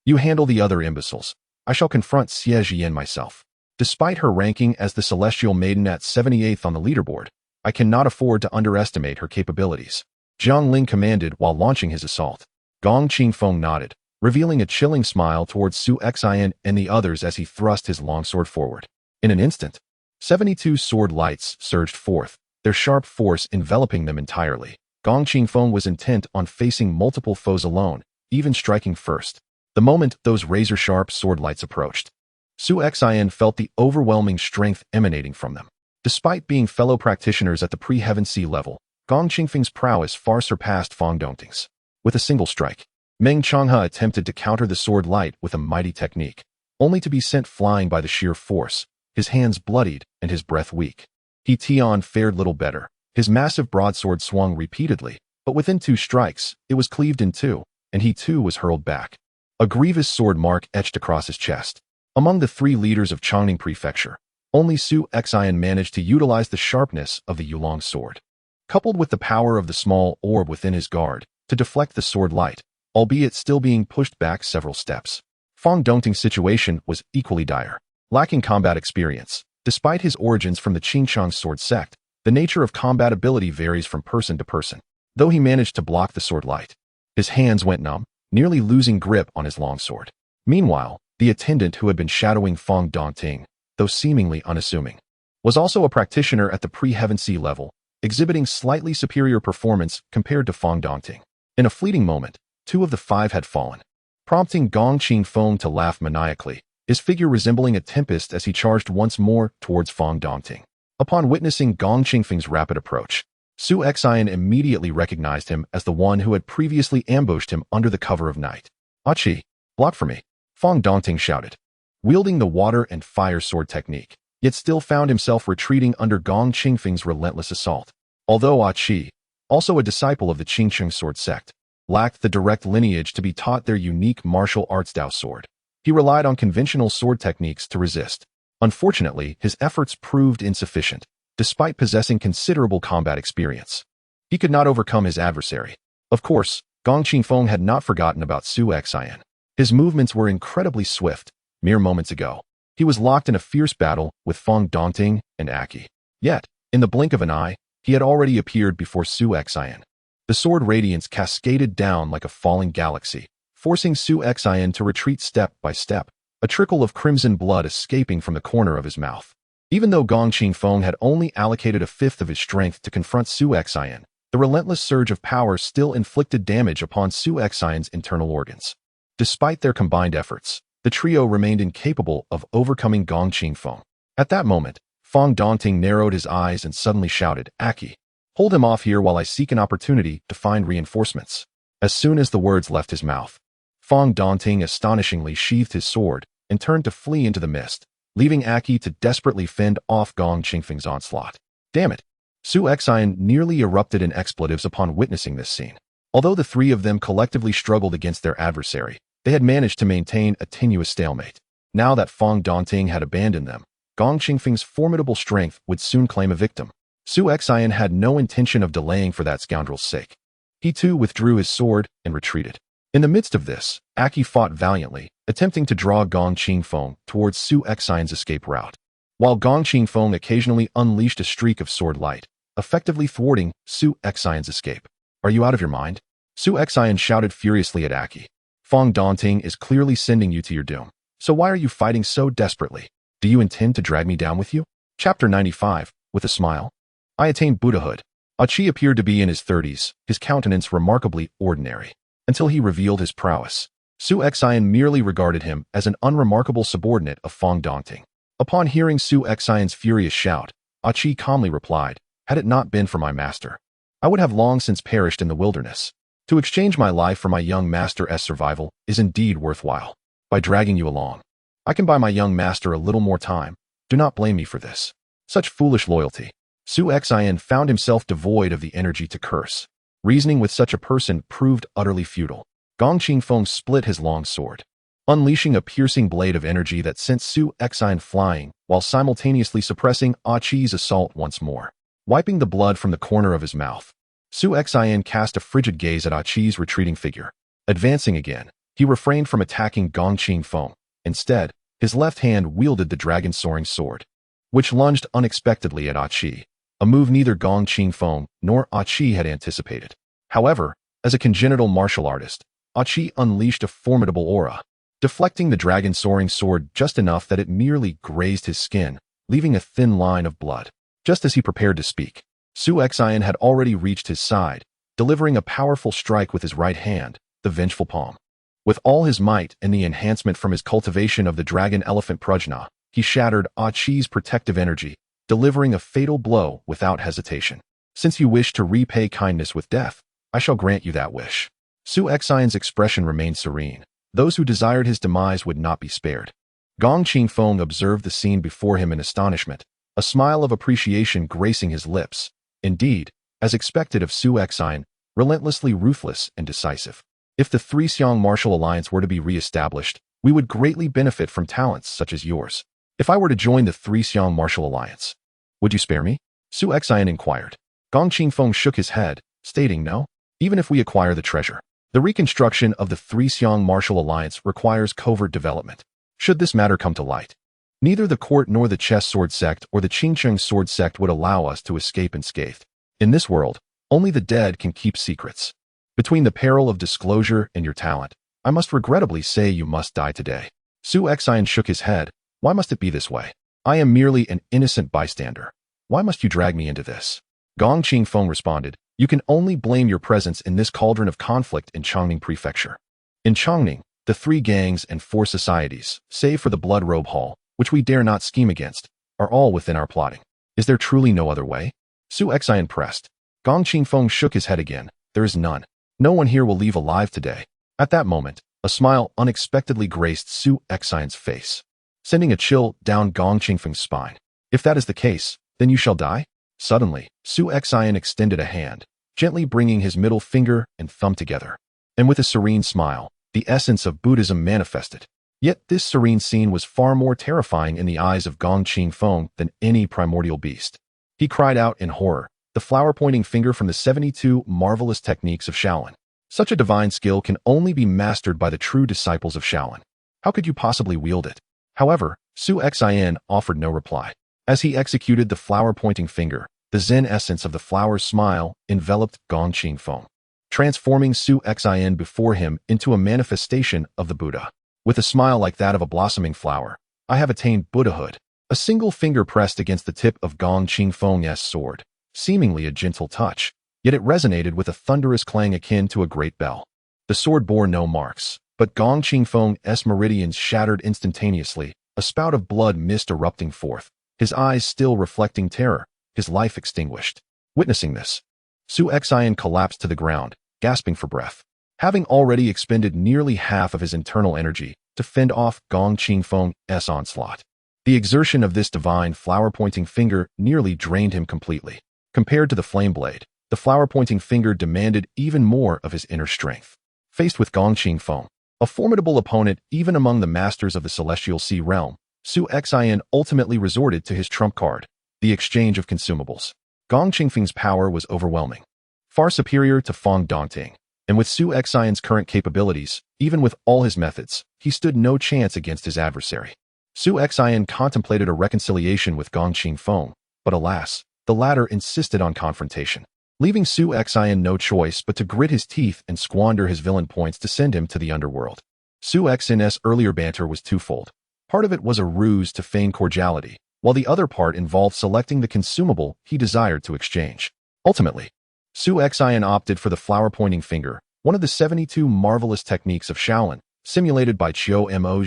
you handle the other imbeciles. I shall confront Xie Jian myself." Despite her ranking as the Celestial Maiden at 78th on the leaderboard, I cannot afford to underestimate her capabilities, Jiang Ling commanded while launching his assault. Gong Qingfeng nodded, revealing a chilling smile towards Su Xian and the others as he thrust his longsword forward. In an instant, 72 sword lights surged forth, their sharp force enveloping them entirely. Gong Qingfeng was intent on facing multiple foes alone, even striking first. The moment those razor-sharp sword lights approached, Su Xian felt the overwhelming strength emanating from them. Despite being fellow practitioners at the pre-heaven sea level, Gong Qingfeng's prowess far surpassed Fong Dongting's. With a single strike, Meng Changhe attempted to counter the sword light with a mighty technique, only to be sent flying by the sheer force, his hands bloodied and his breath weak. Tian fared little better. His massive broadsword swung repeatedly, but within 2 strikes, it was cleaved in 2, and he too was hurled back. A grievous sword mark etched across his chest. Among the 3 leaders of Changning Prefecture, only Su Xian managed to utilize the sharpness of the Yulong sword, coupled with the power of the small orb within his guard, to deflect the sword light, albeit still being pushed back several steps. Fong Dongting's situation was equally dire. Lacking combat experience, despite his origins from the Qingchang sword sect, the nature of combat ability varies from person to person. Though he managed to block the sword light, his hands went numb, nearly losing grip on his longsword. Meanwhile, the attendant who had been shadowing Fong Dongting, though seemingly unassuming, was also a practitioner at the pre-Heaven Sea level, exhibiting slightly superior performance compared to Fong Dongting. In a fleeting moment, 2 of the 5 had fallen, prompting Gong Qingfeng to laugh maniacally, his figure resembling a tempest as he charged once more towards Fong Dongting. Upon witnessing Gong Qingfeng's rapid approach, Su Xian immediately recognized him as the one who had previously ambushed him under the cover of night. "Achi, block for me," Fong Dongting shouted, wielding the water and fire sword technique, yet still found himself retreating under Gong Qingfeng's relentless assault. Although Achi, also a disciple of the Qingcheng sword sect, lacked the direct lineage to be taught their unique martial arts Dao sword, he relied on conventional sword techniques to resist. Unfortunately, his efforts proved insufficient, despite possessing considerable combat experience. He could not overcome his adversary. Of course, Gong Qingfeng had not forgotten about Su Xian. His movements were incredibly swift. Mere moments ago, he was locked in a fierce battle with Fong Dongting and Aki. Yet, in the blink of an eye, he had already appeared before Su Xian. The sword radiance cascaded down like a falling galaxy, forcing Su Xian to retreat step by step, a trickle of crimson blood escaping from the corner of his mouth. Even though Gong Qingfeng had only allocated 1/5 of his strength to confront Su Xian, the relentless surge of power still inflicted damage upon Su Xian's internal organs. Despite their combined efforts, the trio remained incapable of overcoming Gong Qingfeng. At that moment, Fong Dongting narrowed his eyes and suddenly shouted, "Aki, hold him off here while I seek an opportunity to find reinforcements." As soon as the words left his mouth, Fong Dongting astonishingly sheathed his sword and turned to flee into the mist, leaving Aki to desperately fend off Gong Qingfeng's onslaught. Damn it! Su Xian nearly erupted in expletives upon witnessing this scene. Although the 3 of them collectively struggled against their adversary, they had managed to maintain a tenuous stalemate. Now that Fong Dongting had abandoned them, Gong Qingfeng's formidable strength would soon claim a victim. Su Xian had no intention of delaying for that scoundrel's sake. He too withdrew his sword and retreated. In the midst of this, Aki fought valiantly, attempting to draw Gong Qingfeng towards Su Xian's escape route, while Gong Qingfeng occasionally unleashed a streak of sword light, effectively thwarting Su Xian's escape. "Are you out of your mind?" Su Xian shouted furiously at Aki. "Fong Dongting is clearly sending you to your doom, so why are you fighting so desperately? Do you intend to drag me down with you?" Chapter 95, with a smile. I attained Buddhahood. Achi appeared to be in his 30s, his countenance remarkably ordinary, until he revealed his prowess. Su Xian merely regarded him as an unremarkable subordinate of Fong Dongting. Upon hearing Su Xian's furious shout, Achi calmly replied, "Had it not been for my master, I would have long since perished in the wilderness. To exchange my life for my young master's survival is indeed worthwhile. By dragging you along, I can buy my young master a little more time. Do not blame me for this." Such foolish loyalty. Su Xian found himself devoid of the energy to curse. Reasoning with such a person proved utterly futile. Gong Qingfeng split his long sword, unleashing a piercing blade of energy that sent Su Xian flying, while simultaneously suppressing Achi's assault once more. Wiping the blood from the corner of his mouth, Su Xian cast a frigid gaze at Achi's retreating figure. Advancing again, he refrained from attacking Gong Qingfeng. Instead, his left hand wielded the dragon-soaring sword, which lunged unexpectedly at Achi, a move neither Gong Qingfeng nor Achi had anticipated. However, as a congenital martial artist, Achi unleashed a formidable aura, deflecting the dragon-soaring sword just enough that it merely grazed his skin, leaving a thin line of blood. Just as he prepared to speak, Su Xian had already reached his side, delivering a powerful strike with his right hand, the vengeful palm. With all his might and the enhancement from his cultivation of the dragon-elephant prajna, he shattered Achi's protective energy, delivering a fatal blow without hesitation. "Since you wish to repay kindness with death, I shall grant you that wish." Su Xian's expression remained serene. Those who desired his demise would not be spared. Gong Qingfeng observed the scene before him in astonishment, a smile of appreciation gracing his lips. Indeed, as expected of Su Xian, relentlessly ruthless and decisive. If the Three Xiong martial alliance were to be re-established, we would greatly benefit from talents such as yours. If I were to join the Three Xiong martial alliance, would you spare me? Su Xian inquired. Gong Qingfeng shook his head, stating no. Even if we acquire the treasure, the reconstruction of the Three Xiong martial alliance requires covert development. Should this matter come to light, neither the court nor the chess sword sect or the Qingcheng sword sect would allow us to escape unscathed. In this world, only the dead can keep secrets. Between the peril of disclosure and your talent, I must regrettably say you must die today. Su Xian shook his head. Why must it be this way? I am merely an innocent bystander. Why must you drag me into this? Gong Qingfeng responded, you can only blame your presence in this cauldron of conflict in Chongning Prefecture. In Chongning, the 3 gangs and 4 societies, save for the Blood Robe Hall, which we dare not scheme against, are all within our plotting. Is there truly no other way? Su Xian pressed. Gong Qingfeng shook his head again. There is none. No one here will leave alive today. At that moment, a smile unexpectedly graced Su Xian's face, sending a chill down Gong Qingfeng's spine. If that is the case, then you shall die? Suddenly, Su Xian extended a hand, gently bringing his middle finger and thumb together. And with a serene smile, the essence of Buddhism manifested. Yet this serene scene was far more terrifying in the eyes of Gong Qingfeng than any primordial beast. He cried out in horror, the flower-pointing finger from the 72 marvelous techniques of Shaolin. Such a divine skill can only be mastered by the true disciples of Shaolin. How could you possibly wield it? However, Su Xian offered no reply. As he executed the flower-pointing finger, the Zen essence of the flower's smile enveloped Gong Qingfeng, transforming Su Xian before him into a manifestation of the Buddha. With a smile like that of a blossoming flower, I have attained Buddhahood. A single finger pressed against the tip of Gong Qingfeng's sword, seemingly a gentle touch, yet it resonated with a thunderous clang akin to a great bell. The sword bore no marks, but Gong Qingfeng's meridians shattered instantaneously, a spout of blood mist erupting forth, his eyes still reflecting terror, his life extinguished. Witnessing this, Su Xian collapsed to the ground, gasping for breath. Having already expended nearly half of his internal energy to fend off Gong Qingfeng's onslaught, the exertion of this divine flower-pointing finger nearly drained him completely. Compared to the flame blade, the flower-pointing finger demanded even more of his inner strength. Faced with Gong Qingfeng, a formidable opponent even among the masters of the Celestial Sea Realm, Su Xian ultimately resorted to his trump card, the exchange of consumables. Gong Qingfeng's power was overwhelming, far superior to Feng Dongting, and with Su Xian's current capabilities, even with all his methods, he stood no chance against his adversary. Su Xian contemplated a reconciliation with Gong Qingfeng, but alas, the latter insisted on confrontation, leaving Su Xian no choice but to grit his teeth and squander his villain points to send him to the underworld. Su Xian's earlier banter was twofold. Part of it was a ruse to feign cordiality, while the other part involved selecting the consumable he desired to exchange. Ultimately, Su Xian opted for the flower-pointing finger, one of the 72 marvelous techniques of Shaolin, simulated by Qiu Mo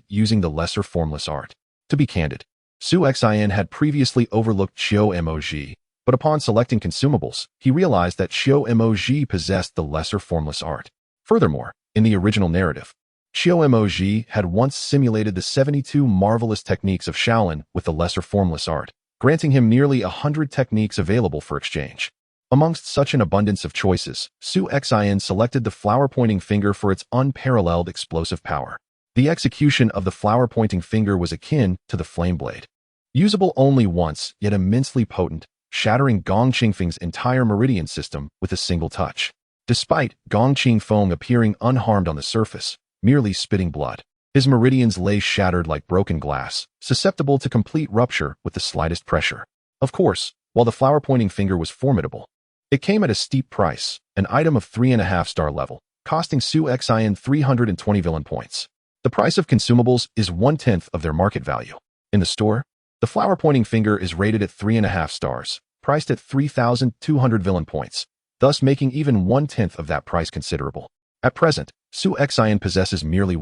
using the lesser formless art. To be candid, Su Xian had previously overlooked Qiu Mo, but upon selecting consumables, he realized that Qiu Mo possessed the lesser formless art. Furthermore, in the original narrative, Qiu Mo had once simulated the 72 marvelous techniques of Shaolin with the lesser formless art, granting him nearly 100 techniques available for exchange. Amongst such an abundance of choices, Su Xian selected the flower-pointing finger for its unparalleled explosive power. The execution of the flower-pointing finger was akin to the flame blade. Usable only once, yet immensely potent, shattering Gong Qingfeng's entire meridian system with a single touch. Despite Gong Qingfeng appearing unharmed on the surface, merely spitting blood, his meridians lay shattered like broken glass, susceptible to complete rupture with the slightest pressure. Of course, while the flower-pointing finger was formidable, it came at a steep price, an item of 3.5-star level, costing Su Xian 320 villain points. The price of consumables is 1/10 of their market value. In the store, the flower-pointing finger is rated at 3.5 stars, priced at 3,200 villain points, thus making even 1/10 of that price considerable. At present, Su Xian possesses merely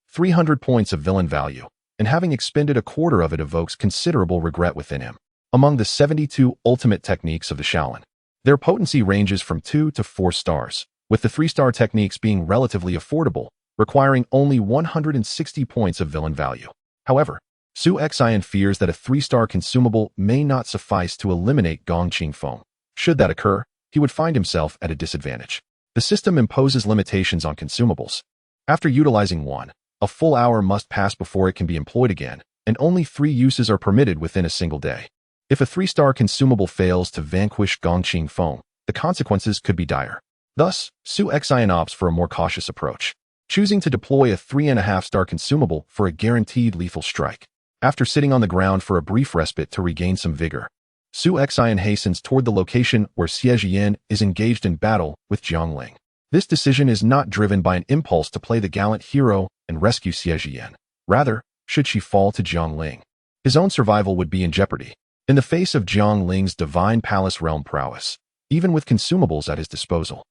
300 points of villain value, and having expended a quarter of it evokes considerable regret within him. Among the 72 ultimate techniques of the Shaolin, their potency ranges from 2 to 4 stars, with the 3-star techniques being relatively affordable, requiring only 160 points of villain value. However, Su Xian fears that a 3-star consumable may not suffice to eliminate Gongqing Feng. Should that occur, he would find himself at a disadvantage. The system imposes limitations on consumables. After utilizing one, a full hour must pass before it can be employed again, and only 3 uses are permitted within a single day. If a 3-star consumable fails to vanquish Gongqing Feng, the consequences could be dire. Thus, Su Xian opts for a more cautious approach, choosing to deploy a 3.5-star consumable for a guaranteed lethal strike. After sitting on the ground for a brief respite to regain some vigor, Su Xian hastens toward the location where Xie Jian is engaged in battle with Jianghu. This decision is not driven by an impulse to play the gallant hero and rescue Xie Jian. Rather, should she fall to Jianghu, his own survival would be in jeopardy. In the face of Jianghu's divine palace realm prowess, even with consumables at his disposal,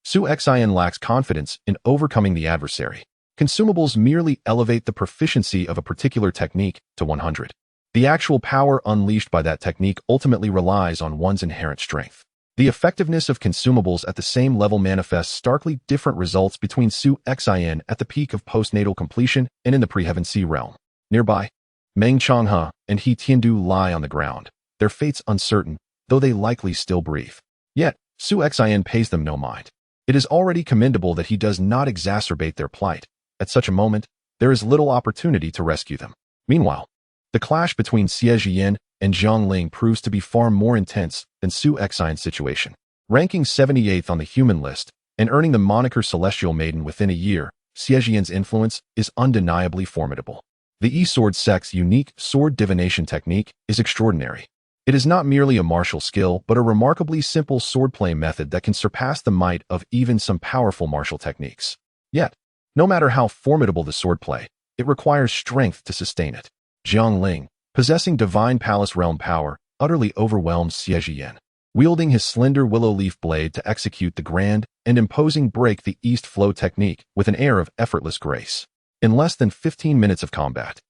Su Xian lacks confidence in overcoming the adversary. Consumables merely elevate the proficiency of a particular technique to 100. The actual power unleashed by that technique ultimately relies on one's inherent strength. The effectiveness of consumables at the same level manifests starkly different results between Su Xian at the peak of postnatal completion and in the pre-heaven sea realm. Nearby, Meng Changhe and He Tiandu lie on the ground, their fates uncertain, though they likely still breathe. Yet, Su Xian pays them no mind. It is already commendable that he does not exacerbate their plight. At such a moment, there is little opportunity to rescue them. Meanwhile, the clash between Xie Jian and Jianghu proves to be far more intense than Su Xian's situation. Ranking 78th on the human list and earning the moniker Celestial Maiden within a year, Xie Jian's influence is undeniably formidable. The E-Sword sect's unique sword divination technique is extraordinary. It is not merely a martial skill, but a remarkably simple swordplay method that can surpass the might of even some powerful martial techniques. Yet, no matter how formidable the swordplay, it requires strength to sustain it. Jianghu, possessing divine palace realm power, utterly overwhelms Xie Jian. Wielding his slender willow leaf blade to execute the grand and imposing break the east flow technique with an air of effortless grace. In less than 15 minutes of combat,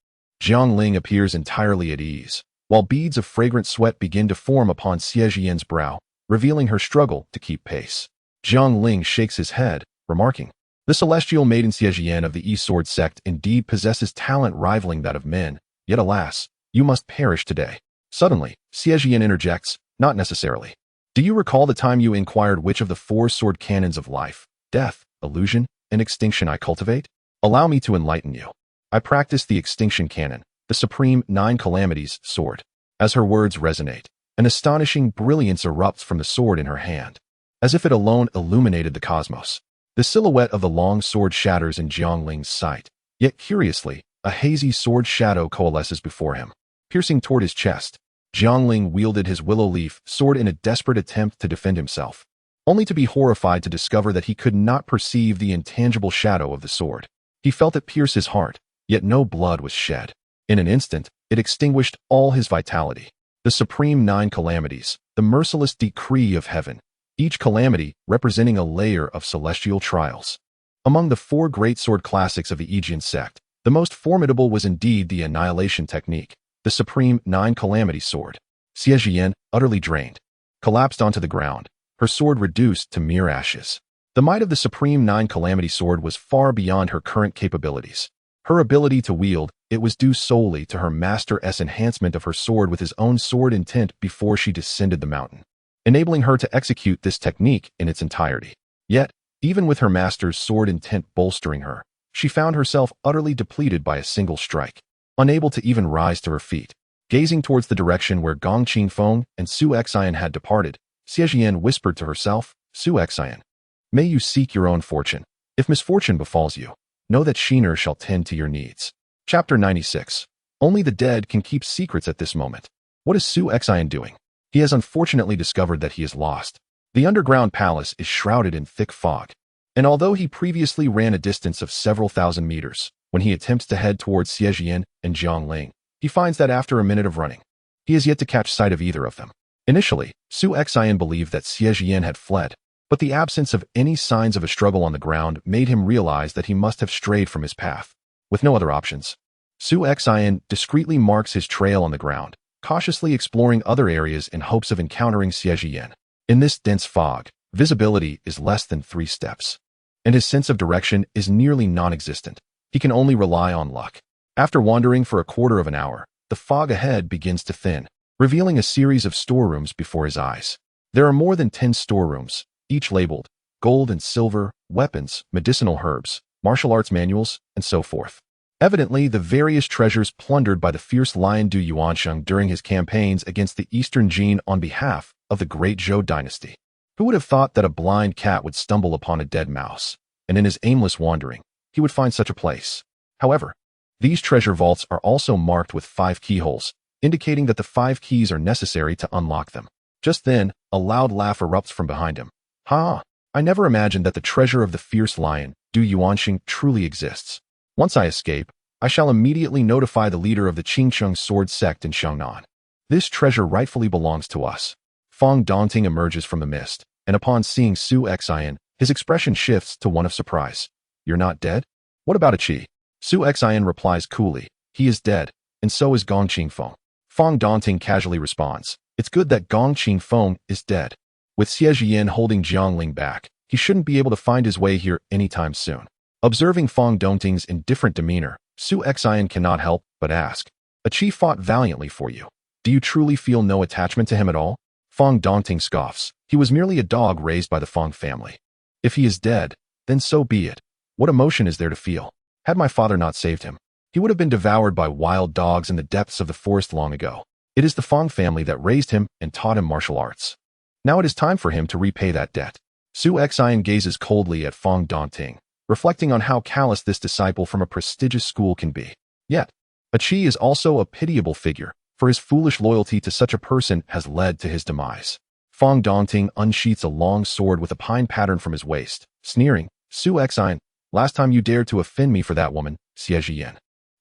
Jianghu appears entirely at ease, while beads of fragrant sweat begin to form upon Xie Jian's brow, revealing her struggle to keep pace. Jianghu shakes his head, remarking, "The celestial maiden Xie Jian of the E-Sword sect indeed possesses talent rivaling that of men, yet alas, you must perish today." Suddenly, Xie Jian interjects, "Not necessarily. Do you recall the time you inquired which of the 4 sword canons of life, death, illusion, and extinction I cultivate? Allow me to enlighten you. I practice the extinction canon, the supreme 9 calamities sword." As her words resonate, an astonishing brilliance erupts from the sword in her hand, as if it alone illuminated the cosmos. The silhouette of the long sword shatters in Jianghu's sight, yet curiously, a hazy sword shadow coalesces before him, piercing toward his chest. Jianghu wielded his willow leaf sword in a desperate attempt to defend himself, only to be horrified to discover that he could not perceive the intangible shadow of the sword. He felt it pierce his heart, yet no blood was shed. In an instant, it extinguished all his vitality. The supreme 9 calamities, the merciless decree of heaven, each calamity representing a layer of celestial trials. Among the 4 great sword classics of the Aegean sect, the most formidable was indeed the annihilation technique, the supreme 9 calamity sword. Xie Jian, utterly drained, collapsed onto the ground, her sword reduced to mere ashes. The might of the supreme 9 calamity sword was far beyond her current capabilities. Her ability to wield it was due solely to her master's enhancement of her sword with his own sword intent before she descended the mountain, enabling her to execute this technique in its entirety. Yet, even with her master's sword intent bolstering her, she found herself utterly depleted by a single strike, unable to even rise to her feet. Gazing towards the direction where Gongqing Feng and Su Xian had departed, Xie Jian whispered to herself, "Su Xian, may you seek your own fortune. If misfortune befalls you, know that Shiner shall tend to your needs." Chapter 96. Only the dead can keep secrets at this moment. What is Su Xian doing? He has unfortunately discovered that he is lost. The underground palace is shrouded in thick fog, and although he previously ran a distance of several thousand meters, when he attempts to head towards Xie Jian and Jianghu, he finds that after a minute of running, he has yet to catch sight of either of them. Initially, Su Xian believed that Xie Jian had fled, but the absence of any signs of a struggle on the ground made him realize that he must have strayed from his path. With no other options, Su Xian discreetly marks his trail on the ground, cautiously exploring other areas in hopes of encountering Xie Jian. In this dense fog, visibility is less than 3 steps, and his sense of direction is nearly non-existent. He can only rely on luck. After wandering for a quarter of an hour, the fog ahead begins to thin, revealing a series of storerooms before his eyes. There are more than 10 storerooms, each labeled gold and silver, weapons, medicinal herbs, martial arts manuals, and so forth. Evidently, the various treasures plundered by the fierce lion Du Yuansheng during his campaigns against the Eastern Jin on behalf of the great Zhou dynasty. Who would have thought that a blind cat would stumble upon a dead mouse, and in his aimless wandering, he would find such a place? However, these treasure vaults are also marked with 5 keyholes, indicating that the 5 keys are necessary to unlock them. Just then, a loud laugh erupts from behind him. Ha! I never imagined that the treasure of the fierce lion, Du Yuansheng, truly exists. Once I escape, I shall immediately notify the leader of the Qingcheng sword sect in Xiangnan. This treasure rightfully belongs to us. Fong Dongting emerges from the mist, and upon seeing Su Xian, his expression shifts to one of surprise. You're not dead? What about a Qi? Su Xian replies coolly. He is dead, and so is Gong Qingfeng. Fong Dongting casually responds. It's good that Gong Qingfeng is dead. With Xie Zhiyin holding Jiangling back, he shouldn't be able to find his way here anytime soon. Observing Fong Dongting's indifferent demeanor, Su Xian cannot help but ask. A Qi fought valiantly for you. Do you truly feel no attachment to him at all? Fong Dongting scoffs. He was merely a dog raised by the Fong family. If he is dead, then so be it. What emotion is there to feel? Had my father not saved him, he would have been devoured by wild dogs in the depths of the forest long ago. It is the Fong family that raised him and taught him martial arts. Now it is time for him to repay that debt. Su Xian gazes coldly at Fong Dongting, reflecting on how callous this disciple from a prestigious school can be. Yet, a Qi is also a pitiable figure, for his foolish loyalty to such a person has led to his demise. Fong Dongting unsheaths a long sword with a pine pattern from his waist, sneering, Su Xian, last time you dared to offend me for that woman, Xie Zhiyin.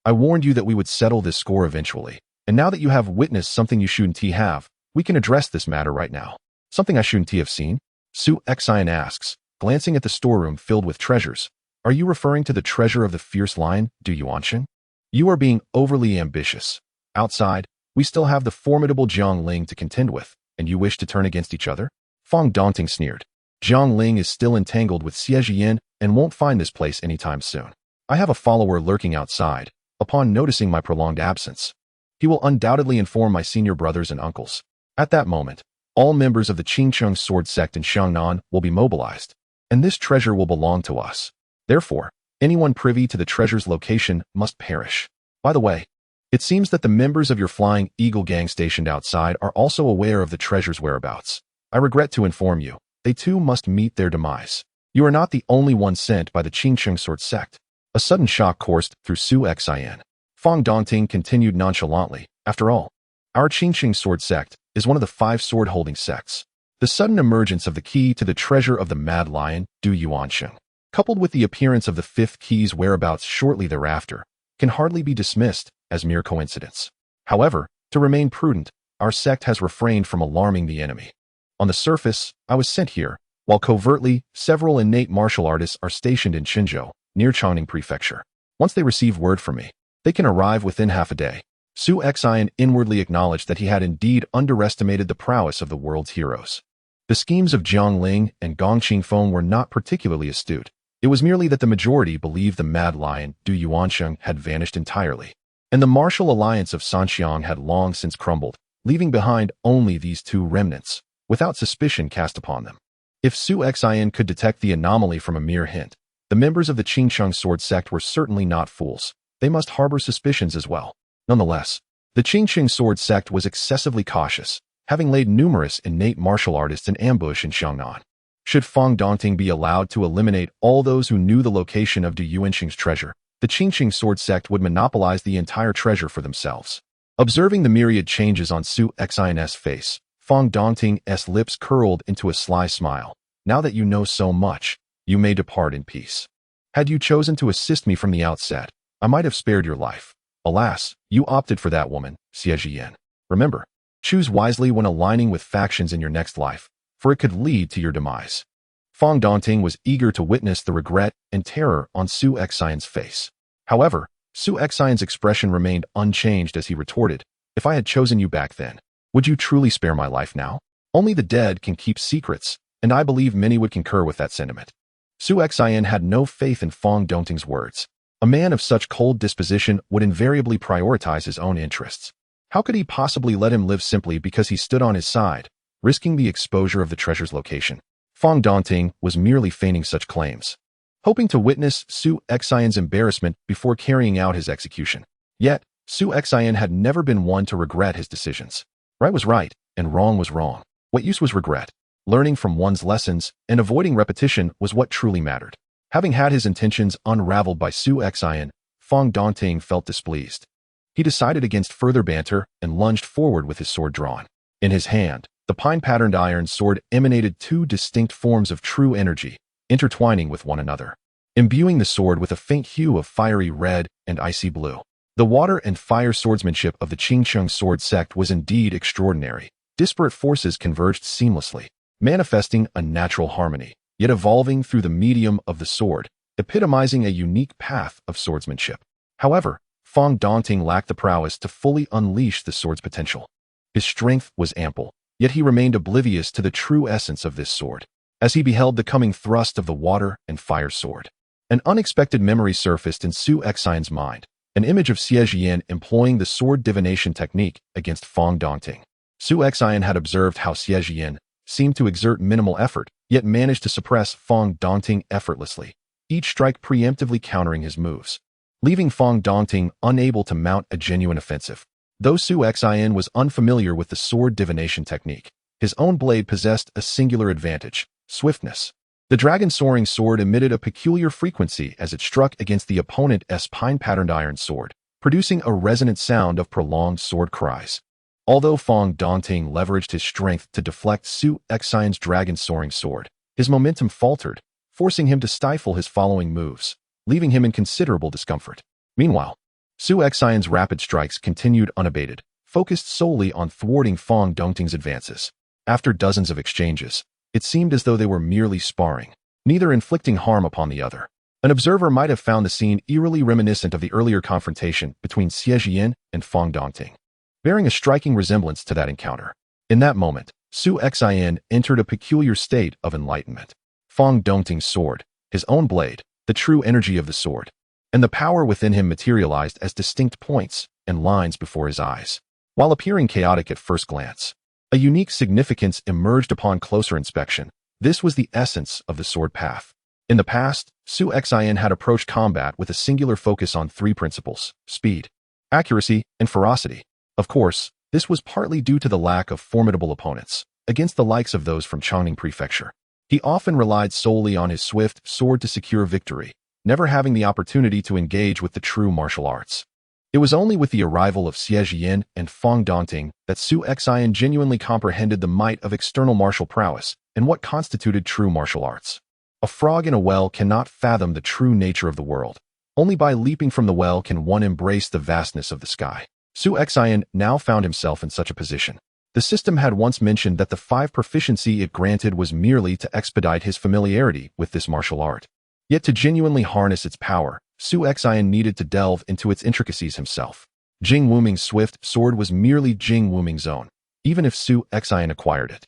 I warned you that we would settle this score eventually, and now that you have witnessed something you shouldn't have, we can address this matter right now. Something I shouldn't have seen? Su Xian asks, glancing at the storeroom filled with treasures. Are you referring to the treasure of the fierce lion, Du Yuansheng? You are being overly ambitious. Outside, we still have the formidable Jiang Ling to contend with, and you wish to turn against each other? Fong Dongting sneered. Jiang Ling is still entangled with Xie Zhiyin and won't find this place anytime soon. I have a follower lurking outside, upon noticing my prolonged absence. He will undoubtedly inform my senior brothers and uncles. At that moment, all members of the Qingcheng sword sect in Xiangnan will be mobilized, and this treasure will belong to us. Therefore, anyone privy to the treasure's location must perish. By the way, it seems that the members of your Flying Eagle gang stationed outside are also aware of the treasure's whereabouts. I regret to inform you, they too must meet their demise. You are not the only one sent by the Qingcheng sword sect. A sudden shock coursed through Su Xian. Fong Dongting continued nonchalantly. After all, our Qingcheng sword sect is one of the 5 sword-holding sects. The sudden emergence of the key to the treasure of the mad lion, Du Yuansheng, coupled with the appearance of the 5th key's whereabouts shortly thereafter, can hardly be dismissed as mere coincidence. However, to remain prudent, our sect has refrained from alarming the enemy. On the surface, I was sent here, while covertly, several innate martial artists are stationed in Qinzhou, near Changning Prefecture. Once they receive word from me, they can arrive within half a day. Su Xian inwardly acknowledged that he had indeed underestimated the prowess of the world's heroes. The schemes of Jiang Ling and Gong Qingfeng were not particularly astute. It was merely that the majority believed the mad lion, Du Yuansheng, had vanished entirely, and the martial alliance of Sanxiang had long since crumbled, leaving behind only these 2 remnants, without suspicion cast upon them. If Su Xian could detect the anomaly from a mere hint, the members of the Qingcheng sword sect were certainly not fools. They must harbor suspicions as well. Nonetheless, the Qingcheng sword sect was excessively cautious, having laid numerous innate martial artists in ambush in Xiangnan. Should Fong Dongting be allowed to eliminate all those who knew the location of Du Yuansheng's treasure, the Qingcheng sword sect would monopolize the entire treasure for themselves. Observing the myriad changes on Su Xian's face, Fong Dongting's lips curled into a sly smile. Now that you know so much, you may depart in peace. Had you chosen to assist me from the outset, I might have spared your life. Alas, you opted for that woman, Xie Zhiyin. Remember, choose wisely when aligning with factions in your next life, for it could lead to your demise. Fong Dongting was eager to witness the regret and terror on Su Xian's face. However, Su Xian's expression remained unchanged as he retorted, if I had chosen you back then, would you truly spare my life now? Only the dead can keep secrets, and I believe many would concur with that sentiment. Su Xian had no faith in Fong Dongting's words. A man of such cold disposition would invariably prioritize his own interests. How could he possibly let him live simply because he stood on his side, risking the exposure of the treasure's location? Fong Dongting was merely feigning such claims, hoping to witness Su Xian's embarrassment before carrying out his execution. Yet, Su Xian had never been one to regret his decisions. Right was right, and wrong was wrong. What use was regret? Learning from one's lessons and avoiding repetition was what truly mattered. Having had his intentions unraveled by Su Xian, Fong Dongting felt displeased. He decided against further banter and lunged forward with his sword drawn. In his hand, the pine-patterned iron sword emanated two distinct forms of true energy, intertwining with one another, imbuing the sword with a faint hue of fiery red and icy blue. The water and fire swordsmanship of the Qingcheng sword sect was indeed extraordinary. Disparate forces converged seamlessly, manifesting a natural harmony, yet evolving through the medium of the sword, epitomizing a unique path of swordsmanship. However, Fong Dongting lacked the prowess to fully unleash the sword's potential. His strength was ample, yet he remained oblivious to the true essence of this sword. As he beheld the coming thrust of the water and fire sword, an unexpected memory surfaced in Su Xian's mind, an image of Xie Jian employing the sword divination technique against Fong Dongting. Su Xian had observed how Xie Jian seemed to exert minimal effort, yet managed to suppress Fong Dongting effortlessly, each strike preemptively countering his moves, leaving Fong Dongting unable to mount a genuine offensive. Though Su Xian was unfamiliar with the sword divination technique, his own blade possessed a singular advantage: swiftness. The dragon-soaring sword emitted a peculiar frequency as it struck against the opponent's pine-patterned iron sword, producing a resonant sound of prolonged sword cries. Although Fong Dongting leveraged his strength to deflect Su Xian's dragon-soaring sword, his momentum faltered, forcing him to stifle his following moves, leaving him in considerable discomfort. Meanwhile, Su Xian's rapid strikes continued unabated, focused solely on thwarting Fong Dongting's advances. After dozens of exchanges, it seemed as though they were merely sparring, neither inflicting harm upon the other. An observer might have found the scene eerily reminiscent of the earlier confrontation between Xie Jian and Fong Dongting, bearing a striking resemblance to that encounter. In that moment, Su Xian entered a peculiar state of enlightenment. Fong Dongting's sword, his own blade, the true energy of the sword, and the power within him materialized as distinct points and lines before his eyes. While appearing chaotic at first glance, a unique significance emerged upon closer inspection. This was the essence of the sword path. In the past, Su Xian had approached combat with a singular focus on three principles: speed, accuracy, and ferocity. Of course, this was partly due to the lack of formidable opponents, against the likes of those from Changning Prefecture. He often relied solely on his swift sword to secure victory, never having the opportunity to engage with the true martial arts. It was only with the arrival of Xie Jian and Fong Dongting that Su Xian genuinely comprehended the might of external martial prowess and what constituted true martial arts. A frog in a well cannot fathom the true nature of the world. Only by leaping from the well can one embrace the vastness of the sky. Su Xian now found himself in such a position. The system had once mentioned that the 5 proficiency it granted was merely to expedite his familiarity with this martial art. Yet to genuinely harness its power, Su Xian needed to delve into its intricacies himself. Jing Wuming's swift sword was merely Jing Wuming's own, even if Su Xian acquired it.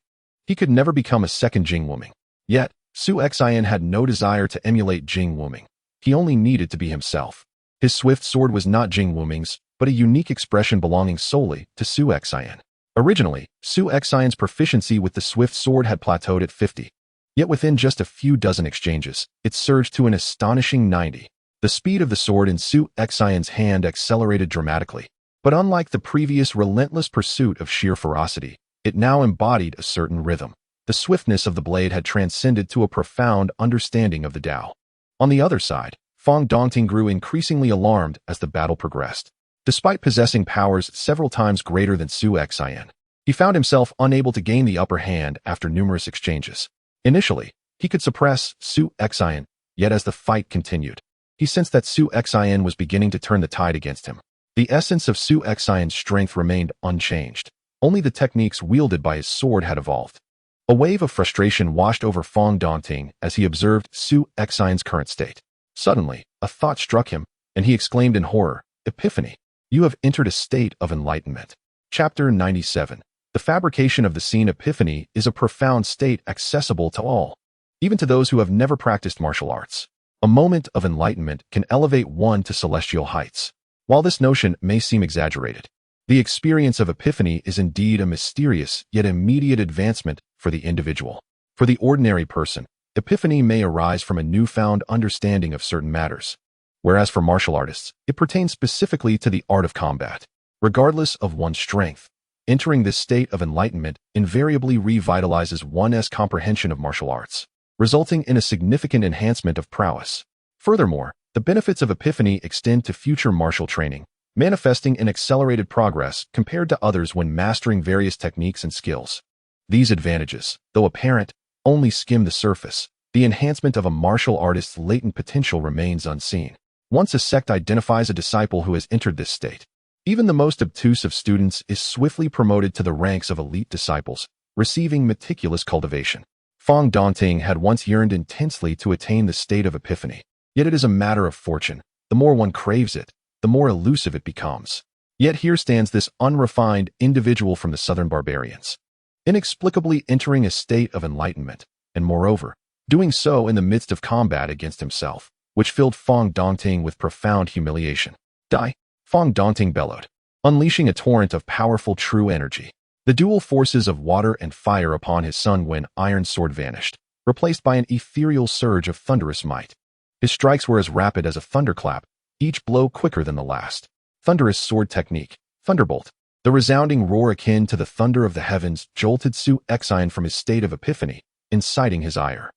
He could never become a second Jing Wuming. Yet, Su Xian had no desire to emulate Jing Wuming. He only needed to be himself. His swift sword was not Jing Wuming's, but a unique expression belonging solely to Su Xian. Originally, Su Xian's proficiency with the swift sword had plateaued at 50. Yet within just a few dozen exchanges, it surged to an astonishing 90. The speed of the sword in Su Xian's hand accelerated dramatically. But unlike the previous relentless pursuit of sheer ferocity, it now embodied a certain rhythm. The swiftness of the blade had transcended to a profound understanding of the Tao. On the other side, Fong Dongting grew increasingly alarmed as the battle progressed. Despite possessing powers several times greater than Su Xian, he found himself unable to gain the upper hand after numerous exchanges. Initially, he could suppress Su Xian, yet as the fight continued, he sensed that Su Xian was beginning to turn the tide against him. The essence of Su Xian's strength remained unchanged. Only the techniques wielded by his sword had evolved. A wave of frustration washed over Fong Dongting as he observed Su Xian's current state. Suddenly, a thought struck him, and he exclaimed in horror, "Epiphany! You have entered a state of enlightenment." Chapter 97. The fabrication of the scene epiphany is a profound state accessible to all, even to those who have never practiced martial arts. A moment of enlightenment can elevate one to celestial heights. While this notion may seem exaggerated, the experience of epiphany is indeed a mysterious yet immediate advancement for the individual. For the ordinary person, epiphany may arise from a newfound understanding of certain matters, whereas for martial artists, it pertains specifically to the art of combat. Regardless of one's strength, entering this state of enlightenment invariably revitalizes one's comprehension of martial arts, resulting in a significant enhancement of prowess. Furthermore, the benefits of epiphany extend to future martial training, manifesting in accelerated progress compared to others when mastering various techniques and skills. These advantages, though apparent, only skim the surface. The enhancement of a martial artist's latent potential remains unseen. Once a sect identifies a disciple who has entered this state, even the most obtuse of students is swiftly promoted to the ranks of elite disciples, receiving meticulous cultivation. Fong Dongting had once yearned intensely to attain the state of epiphany, yet it is a matter of fortune. The more one craves it, the more elusive it becomes. Yet here stands this unrefined individual from the southern barbarians, inexplicably entering a state of enlightenment, and moreover, doing so in the midst of combat against himself, which filled Fong Dongting with profound humiliation. Die! Fong Dongting bellowed, unleashing a torrent of powerful true energy. The dual forces of water and fire upon his sun-wind iron sword vanished, replaced by an ethereal surge of thunderous might. His strikes were as rapid as a thunderclap, each blow quicker than the last. Thunderous sword technique, thunderbolt. The resounding roar akin to the thunder of the heavens jolted Su Xian from his state of epiphany, inciting his ire.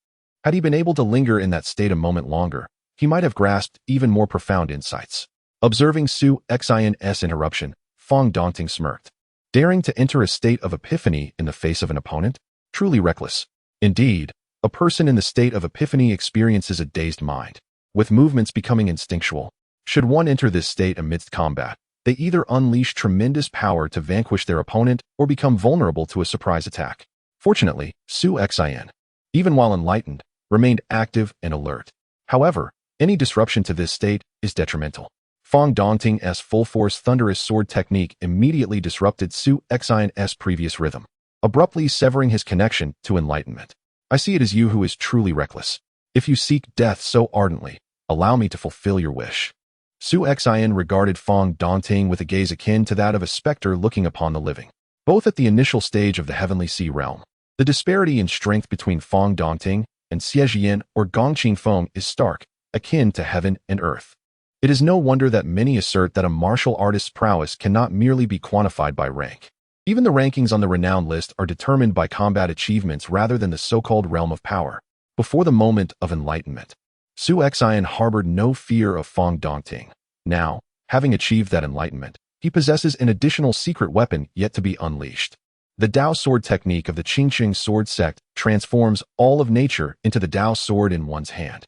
Had he been able to linger in that state a moment longer, he might have grasped even more profound insights. Observing Su Xian's interruption, Fong Dongting smirked. Daring to enter a state of epiphany in the face of an opponent? Truly reckless. Indeed, a person in the state of epiphany experiences a dazed mind, with movements becoming instinctual. Should one enter this state amidst combat, they either unleash tremendous power to vanquish their opponent or become vulnerable to a surprise attack. Fortunately, Su Xian, even while enlightened, remained active and alert. However, any disruption to this state is detrimental. Fong Dongting's full-force thunderous sword technique immediately disrupted Su Xian's previous rhythm, abruptly severing his connection to enlightenment. I see it as you who is truly reckless. If you seek death so ardently, allow me to fulfill your wish. Su Xian regarded Fong Dongting with a gaze akin to that of a specter looking upon the living. Both at the initial stage of the heavenly sea realm, the disparity in strength between Fong Dongting and Xiejian or Gongqing Feng is stark, akin to heaven and earth. It is no wonder that many assert that a martial artist's prowess cannot merely be quantified by rank. Even the rankings on the renowned list are determined by combat achievements rather than the so-called realm of power. Before the moment of enlightenment, Su Xian harbored no fear of Fong Dongting. Now, having achieved that enlightenment, he possesses an additional secret weapon yet to be unleashed. The Dao sword technique of the Qingqing sword sect transforms all of nature into the Dao sword in one's hand.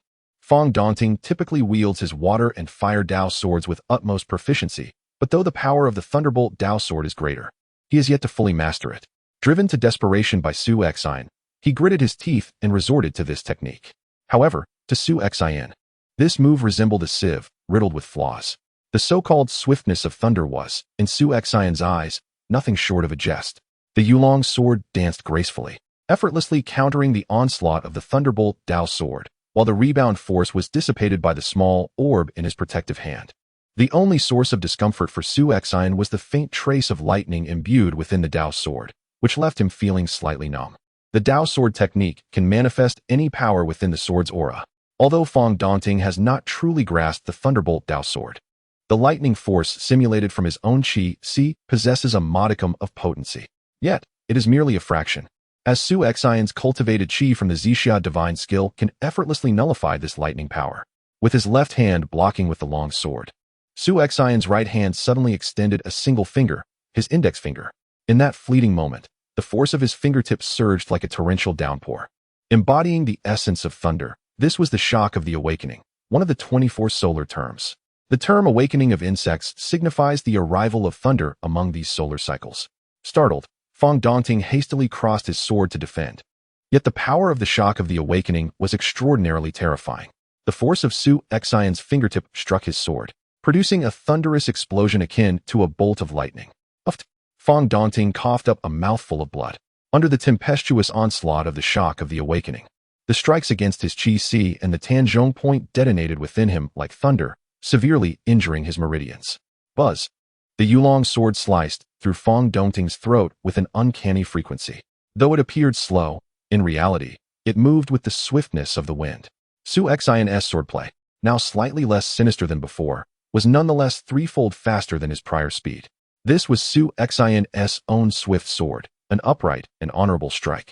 Fong Dongting typically wields his water and fire Dao swords with utmost proficiency, but though the power of the Thunderbolt Dao sword is greater, he has yet to fully master it. Driven to desperation by Su Xian, he gritted his teeth and resorted to this technique. However, to Su Xian, this move resembled a sieve, riddled with flaws. The so-called swiftness of thunder was, in Su Xian's eyes, nothing short of a jest. The Yulong sword danced gracefully, effortlessly countering the onslaught of the Thunderbolt Dao sword, while the rebound force was dissipated by the small orb in his protective hand. The only source of discomfort for Su Xian was the faint trace of lightning imbued within the Dao sword, which left him feeling slightly numb. The Dao sword technique can manifest any power within the sword's aura, although Fong Dongting has not truly grasped the Thunderbolt Dao sword. The lightning force simulated from his own qi possesses a modicum of potency. Yet, it is merely a fraction, as Su Xian's cultivated qi from the Zixia divine skill can effortlessly nullify this lightning power. With his left hand blocking with the long sword, Su Xian's right hand suddenly extended a single finger, his index finger. In that fleeting moment, the force of his fingertips surged like a torrential downpour. Embodying the essence of thunder, this was the shock of the awakening, one of the 24 solar terms. The term awakening of insects signifies the arrival of thunder among these solar cycles. Startled, Fong Dongting hastily crossed his sword to defend. Yet the power of the shock of the awakening was extraordinarily terrifying. The force of Su Xian's fingertip struck his sword, producing a thunderous explosion akin to a bolt of lightning. Uft! Fong Dongting coughed up a mouthful of blood. Under the tempestuous onslaught of the shock of the awakening, The strikes against his Qi and the Tanzhong point detonated within him like thunder, severely injuring his meridians. Buzz! The Yulong sword sliced through Fong Dongting's throat with an uncanny frequency. Though it appeared slow, in reality, it moved with the swiftness of the wind. Su Xian's swordplay, now slightly less sinister than before, was nonetheless threefold faster than his prior speed. This was Su Xian's own swift sword, an upright and honorable strike,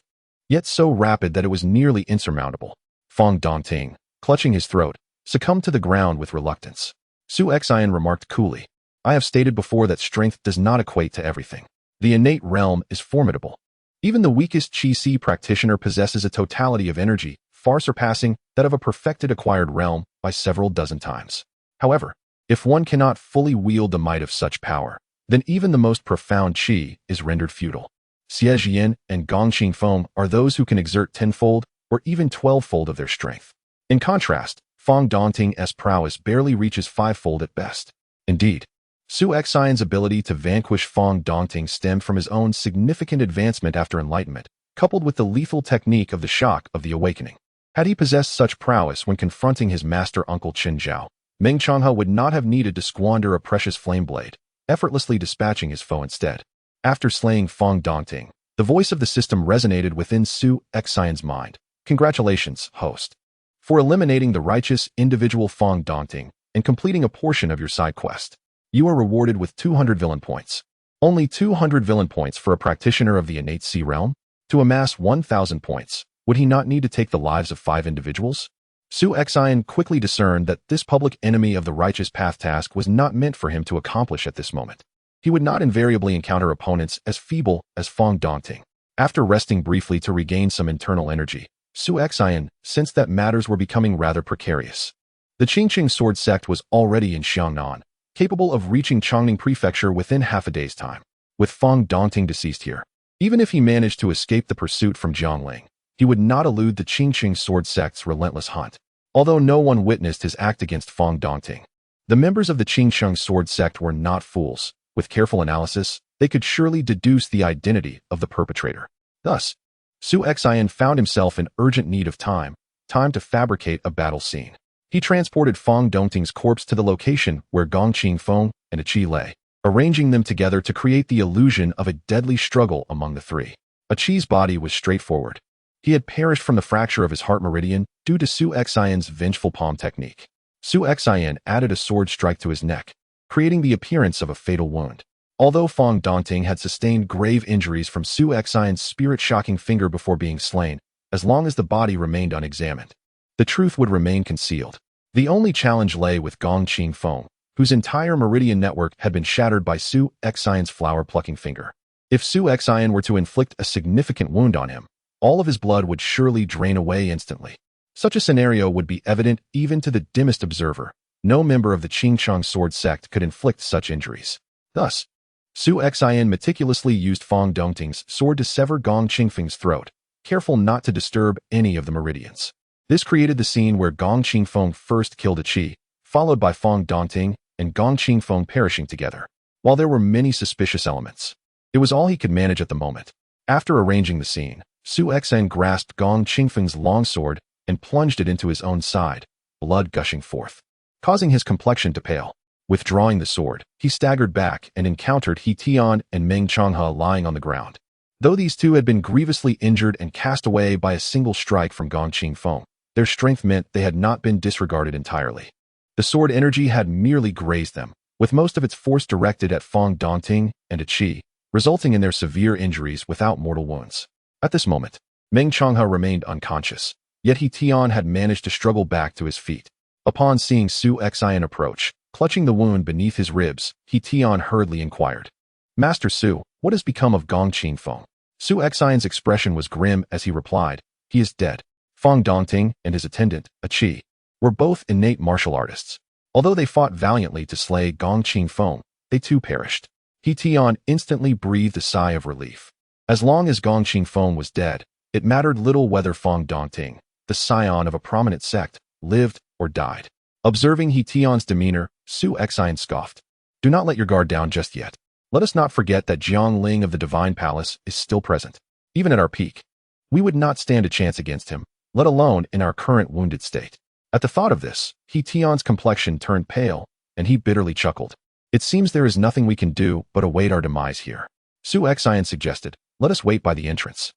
yet so rapid that it was nearly insurmountable. Fong Dongting, clutching his throat, succumbed to the ground with reluctance. Su Xian remarked coolly, "I have stated before that strength does not equate to everything. The innate realm is formidable. Even the weakest Qi practitioner possesses a totality of energy far surpassing that of a perfected acquired realm by several dozen times. However, if one cannot fully wield the might of such power, then even the most profound Qi is rendered futile. Xie Jian and Gong Qingfeng are those who can exert tenfold or even 12-fold of their strength. In contrast, Fong Dongting's prowess barely reaches fivefold at best. Indeed, Su Xian's ability to vanquish Fong Dongting stemmed from his own significant advancement after enlightenment, coupled with the lethal technique of the shock of the awakening. Had he possessed such prowess when confronting his master uncle Qin Zhao, Meng Changhe would not have needed to squander a precious flame blade, effortlessly dispatching his foe instead. After slaying Fong Dongting, the voice of the system resonated within Su Xian's mind. "Congratulations, host, for eliminating the righteous individual Fong Dongting and completing a portion of your side quest. You are rewarded with 200 villain points. Only 200 villain points for a practitioner of the innate Sea realm? To amass 1,000 points, would he not need to take the lives of 5 individuals?" Su Xian quickly discerned that this public enemy of the righteous path task was not meant for him to accomplish at this moment. He would not invariably encounter opponents as feeble as Fong Dongting. After resting briefly to regain some internal energy, Su Xian sensed that matters were becoming rather precarious. The Qingqing sword sect was already in Xiangnan, capable of reaching Chongning Prefecture within half a day's time. With Fong Dongting deceased here, even if he managed to escape the pursuit from Jiangling, he would not elude the Qingqing sword sect's relentless hunt. Although no one witnessed his act against Fong Dongting, the members of the Qingqing sword sect were not fools. With careful analysis, they could surely deduce the identity of the perpetrator. Thus, Su Xian found himself in urgent need of time to fabricate a battle scene. He transported Fong Dongting's corpse to the location where Gong Qingfeng and Qi lay, arranging them together to create the illusion of a deadly struggle among the three. Qi's body was straightforward. He had perished from the fracture of his heart meridian due to Su Xian's vengeful palm technique. Su Xian added a sword strike to his neck, creating the appearance of a fatal wound. Although Fong Dongting had sustained grave injuries from Su Xian's spirit-shocking finger before being slain, as long as the body remained unexamined, the truth would remain concealed. The only challenge lay with Gong Qingfeng, whose entire meridian network had been shattered by Su Xian's flower-plucking finger. If Su Xian were to inflict a significant wound on him, all of his blood would surely drain away instantly. Such a scenario would be evident even to the dimmest observer. No member of the Qingqing sword sect could inflict such injuries. Thus, Su Xian meticulously used Fong Dongting's sword to sever Gong Qingfeng's throat, careful not to disturb any of the meridians. This created the scene where Gong Qingfeng first killed Qi, followed by Fong Dongting and Gong Qingfeng perishing together. While there were many suspicious elements, it was all he could manage at the moment. After arranging the scene, Su Xian grasped Gong Qingfeng's long sword and plunged it into his own side, blood gushing forth, causing his complexion to pale. Withdrawing the sword, he staggered back and encountered He Tian and Meng Changhe lying on the ground. Though these two had been grievously injured and cast away by a single strike from Gong Qingfeng, their strength meant they had not been disregarded entirely. The sword energy had merely grazed them, with most of its force directed at Fong Dongting and Qi, resulting in their severe injuries without mortal wounds. At this moment, Meng Changhe remained unconscious, yet He Tian had managed to struggle back to his feet. Upon seeing Su Xian approach, clutching the wound beneath his ribs, He Tian hurriedly inquired, "Master Su, what has become of Gong Qingfeng?" Su Xian's expression was grim as he replied, "He is dead." Fong Dongting and his attendant, Qi, were both innate martial artists. Although they fought valiantly to slay Gong Qingfeng, they too perished. He Tian instantly breathed a sigh of relief. As long as Gong Qingfeng was dead, it mattered little whether Fong Dongting, the scion of a prominent sect, lived or died. Observing He Tian's demeanor, Su Xian scoffed. "Do not let your guard down just yet. Let us not forget that Jiangling of the Divine Palace is still present. Even at our peak, we would not stand a chance against him. let alone in our current wounded state. At the thought of this, He Tian's complexion turned pale, and he bitterly chuckled. It seems there is nothing we can do but await our demise here. Su Xian suggested, let us wait by the entrance.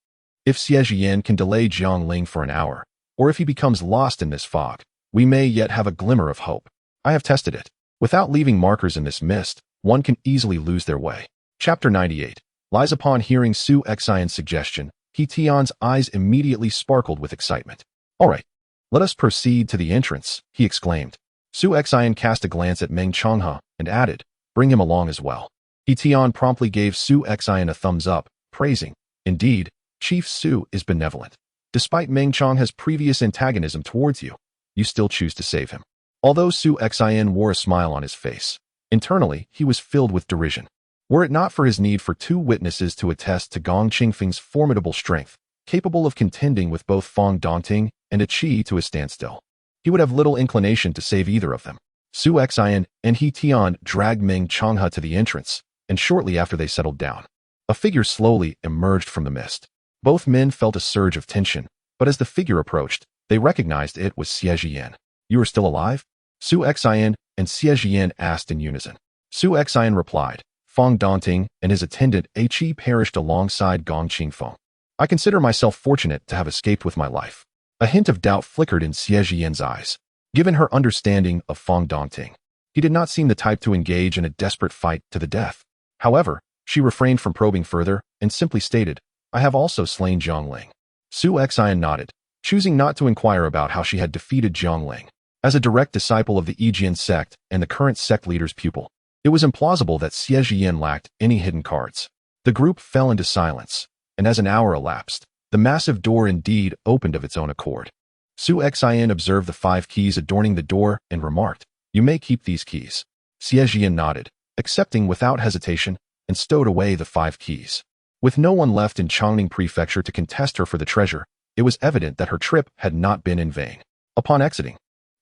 If Xie Jian can delay Jiang Ling for an hour, or if he becomes lost in this fog, we may yet have a glimmer of hope. I have tested it. Without leaving markers in this mist, one can easily lose their way. Chapter 98 lies upon hearing Su Xian's suggestion. He Tian's eyes immediately sparkled with excitement. All right, let us proceed to the entrance, he exclaimed. Su Xian cast a glance at Meng Changhe and added, bring him along as well. He Tian promptly gave Su Xian a thumbs up, praising, indeed, Chief Su is benevolent. Despite Meng Changhe's previous antagonism towards you, you still choose to save him. Although Su Xian wore a smile on his face, internally he was filled with derision. Were it not for his need for two witnesses to attest to Gong Qingfeng's formidable strength, capable of contending with both Fang Dongting and a Qi to a standstill, he would have little inclination to save either of them. Su Xian and He Tian dragged Meng Changhe to the entrance, and shortly after they settled down, a figure slowly emerged from the mist. Both men felt a surge of tension, but as the figure approached, they recognized it was Xie Jian. You are still alive? Su Xian and Xie Jian asked in unison. Su Xian replied, Fang Dongting and his attendant A Qi perished alongside Gong Qingfeng. I consider myself fortunate to have escaped with my life. A hint of doubt flickered in Xie Jian's eyes. Given her understanding of Fang Dongting, he did not seem the type to engage in a desperate fight to the death. However, she refrained from probing further and simply stated, I have also slain Jiang Ling. Su Xian nodded, choosing not to inquire about how she had defeated Jiang Ling. As a direct disciple of the Yijian sect and the current sect leader's pupil, it was implausible that Xie Jian lacked any hidden cards. The group fell into silence, and as an hour elapsed, the massive door indeed opened of its own accord. Su Xian observed the 5 keys adorning the door and remarked, you may keep these keys. Xie Jian nodded, accepting without hesitation, and stowed away the 5 keys. With no one left in Changning Prefecture to contest her for the treasure, it was evident that her trip had not been in vain. Upon exiting,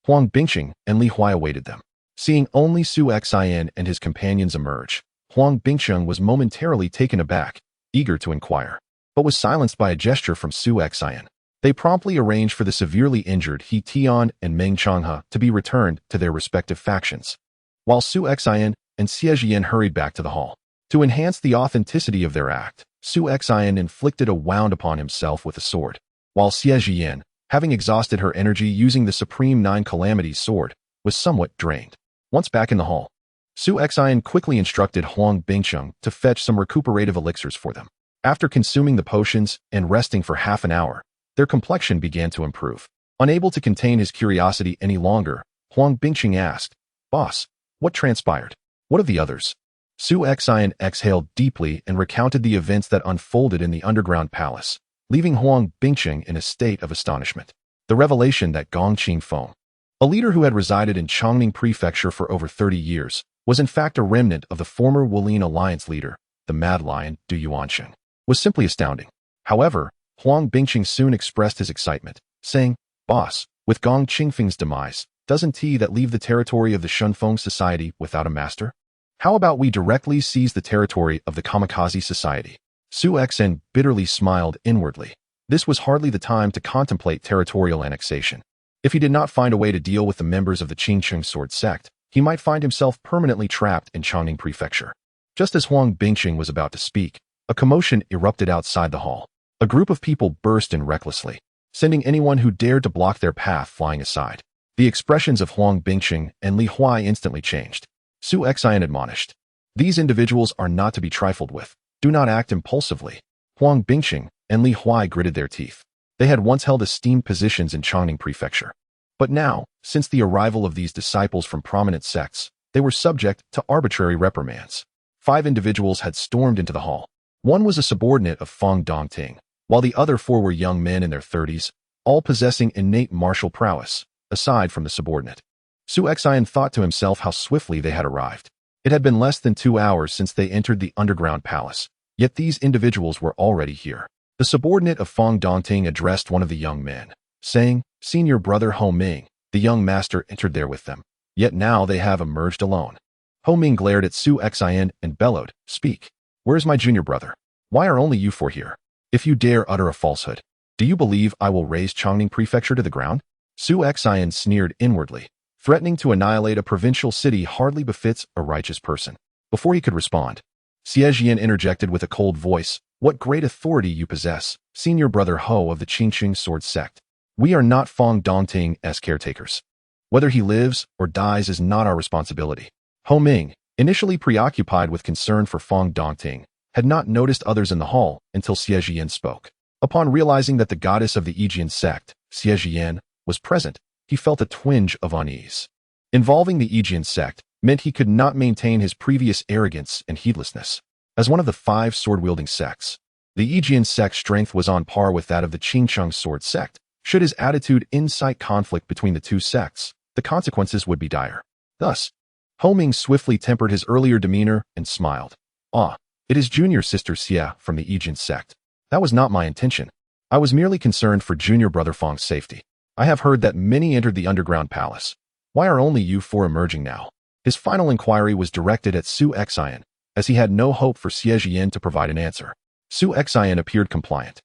Huang Bingqing and Li Huai awaited them. Seeing only Su Xian and his companions emerge, Huang Bingqing was momentarily taken aback, eager to inquire, but was silenced by a gesture from Su Xian. They promptly arranged for the severely injured He Tian and Meng Changhe to be returned to their respective factions, while Su Xian and Xie Jian hurried back to the hall. To enhance the authenticity of their act, Su Xian inflicted a wound upon himself with a sword, while Xie Jian, having exhausted her energy using the Supreme Nine Calamities sword, was somewhat drained. Once back in the hall, Su Xian quickly instructed Huang Bingqing to fetch some recuperative elixirs for them. After consuming the potions and resting for half an hour, their complexion began to improve. Unable to contain his curiosity any longer, Huang Bingqing asked, Boss, what transpired? What of the others? Su Xian exhaled deeply and recounted the events that unfolded in the underground palace, leaving Huang Bingqing in a state of astonishment. The revelation that Gong Qingfeng, a leader who had resided in Changning Prefecture for over 30 years, was in fact a remnant of the former Wulin Alliance leader, the Mad Lion Du Yuansheng, was simply astounding. However, Huang Bingqing soon expressed his excitement, saying, Boss, with Gong Qingfeng's demise, doesn't he that leave the territory of the Shunfeng Society without a master? How about we directly seize the territory of the Kamikaze Society? Su Xian bitterly smiled inwardly. This was hardly the time to contemplate territorial annexation. If he did not find a way to deal with the members of the Qingcheng Sword sect, he might find himself permanently trapped in Changning Prefecture. Just as Huang Bingqing was about to speak, a commotion erupted outside the hall. A group of people burst in recklessly, sending anyone who dared to block their path flying aside. The expressions of Huang Bingqing and Li Huai instantly changed. Su Xian admonished, these individuals are not to be trifled with. Do not act impulsively. Huang Bingqing and Li Huai gritted their teeth. They had once held esteemed positions in Changning Prefecture. But now, since the arrival of these disciples from prominent sects, they were subject to arbitrary reprimands. 5 individuals had stormed into the hall. One was a subordinate of Fang Dongting, while the other 4 were young men in their 30s, all possessing innate martial prowess, aside from the subordinate. Su Xian thought to himself how swiftly they had arrived. It had been less than 2 hours since they entered the underground palace, yet these individuals were already here. The subordinate of Fang Dongting addressed one of the young men, saying, Senior brother Ho Ming, the young master entered there with them, yet now they have emerged alone. Ho Ming glared at Su Xian and bellowed, Speak. Where is my junior brother? Why are only you 4 here? If you dare utter a falsehood, Do you believe I will raze Chongning Prefecture to the ground? Su Xian sneered inwardly. Threatening to annihilate a provincial city hardly befits a righteous person. Before he could respond, Xie Jian interjected with a cold voice. What great authority you possess, senior brother Ho of the Qingqing sword sect. We are not Fong Dongting's caretakers. Whether he lives or dies is not our responsibility. Ho Ming, initially preoccupied with concern for Fong Dongting, had not noticed others in the hall until Xie Jian spoke. Upon realizing that the goddess of the Yijian sect, Xie Jian, was present, he felt a twinge of unease. Involving the Yijian sect meant he could not maintain his previous arrogance and heedlessness. As one of the 5 sword-wielding sects, the Yijian sect's strength was on par with that of the Qingqing sword sect. Should his attitude incite conflict between the two sects, the consequences would be dire. Thus, Ho Ming swiftly tempered his earlier demeanor and smiled. Ah, it is junior sister Xia from the Yijian sect. That was not my intention. I was merely concerned for junior brother Fong's safety. I have heard that many entered the underground palace. Why are only you 4 emerging now? His final inquiry was directed at Su Xian, as he had no hope for Xie Jian to provide an answer. Su Xian appeared compliant,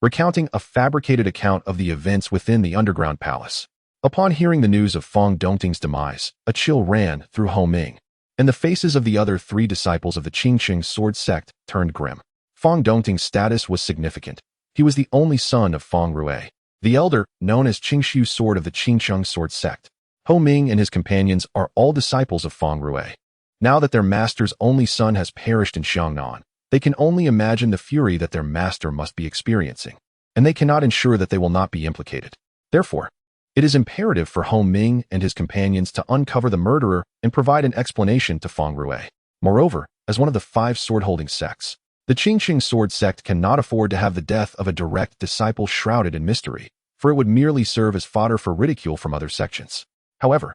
recounting a fabricated account of the events within the underground palace. Upon hearing the news of Fong Dongting's demise, a chill ran through Ho Ming, and the faces of the other 3 disciples of the Qingqing sword sect turned grim. Fong Dongting's status was significant. He was the only son of Fong Rui, the elder, known as Qingshu sword of the Qingqing sword sect. Ho Ming and his companions are all disciples of Fong Rui. Now that their master's only son has perished in Xiangnan, they can only imagine the fury that their master must be experiencing, and they cannot ensure that they will not be implicated. Therefore, it is imperative for Ho Ming and his companions to uncover the murderer and provide an explanation to Fong Rui. Moreover, as one of the 5 sword-holding sects, the Qingqing sword sect cannot afford to have the death of a direct disciple shrouded in mystery, for it would merely serve as fodder for ridicule from other sections. However,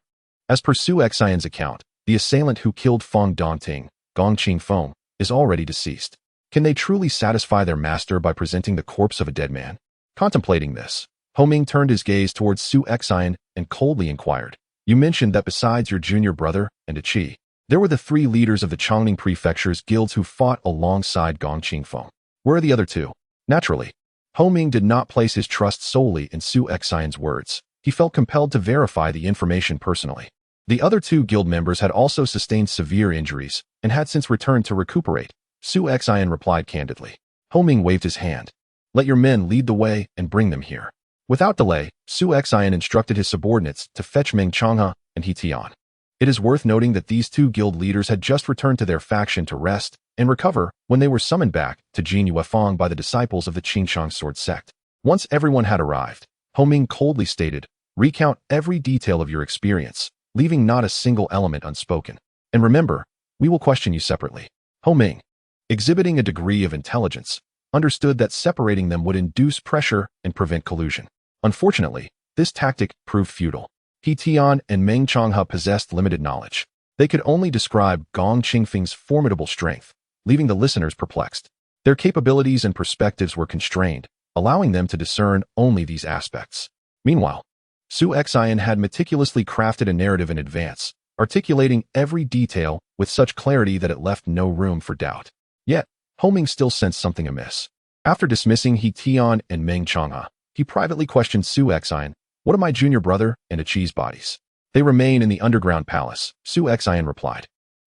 as per Su Xian's account, the assailant who killed Fong Dongting, Gong Qingfeng, is already deceased. Can they truly satisfy their master by presenting the corpse of a dead man? Contemplating this, Ho Ming turned his gaze towards Su Xian and coldly inquired, You mentioned that besides your junior brother and Qi, there were the 3 leaders of the Chongning Prefecture's guilds who fought alongside Gong Qingfeng. Where are the other 2? Naturally, Ho Ming did not place his trust solely in Su Xian's words. He felt compelled to verify the information personally. The other 2 guild members had also sustained severe injuries and had since returned to recuperate. Su Xian replied candidly. Ho Ming waved his hand. Let your men lead the way and bring them here. Without delay, Su Xian instructed his subordinates to fetch Meng Changhe and He Tian. It is worth noting that these 2 guild leaders had just returned to their faction to rest and recover when they were summoned back to Jin Yuefang by the disciples of the Qingqing sword sect. Once everyone had arrived, Ho Ming coldly stated, Recount every detail of your experience, leaving not a single element unspoken. And remember, we will question you separately. Ho Ming, exhibiting a degree of intelligence, understood that separating them would induce pressure and prevent collusion. Unfortunately, this tactic proved futile. He Tian and Meng Changhe possessed limited knowledge. They could only describe Gong Qingfeng's formidable strength, leaving the listeners perplexed. Their capabilities and perspectives were constrained, allowing them to discern only these aspects. Meanwhile, Su Xian had meticulously crafted a narrative in advance, articulating every detail with such clarity that it left no room for doubt. Yet, Ho Ming still sensed something amiss. After dismissing He Tian and Meng Changhe, he privately questioned Su Xian, What of my junior brother and Qi's bodies? They remain in the underground palace, Su Xian replied.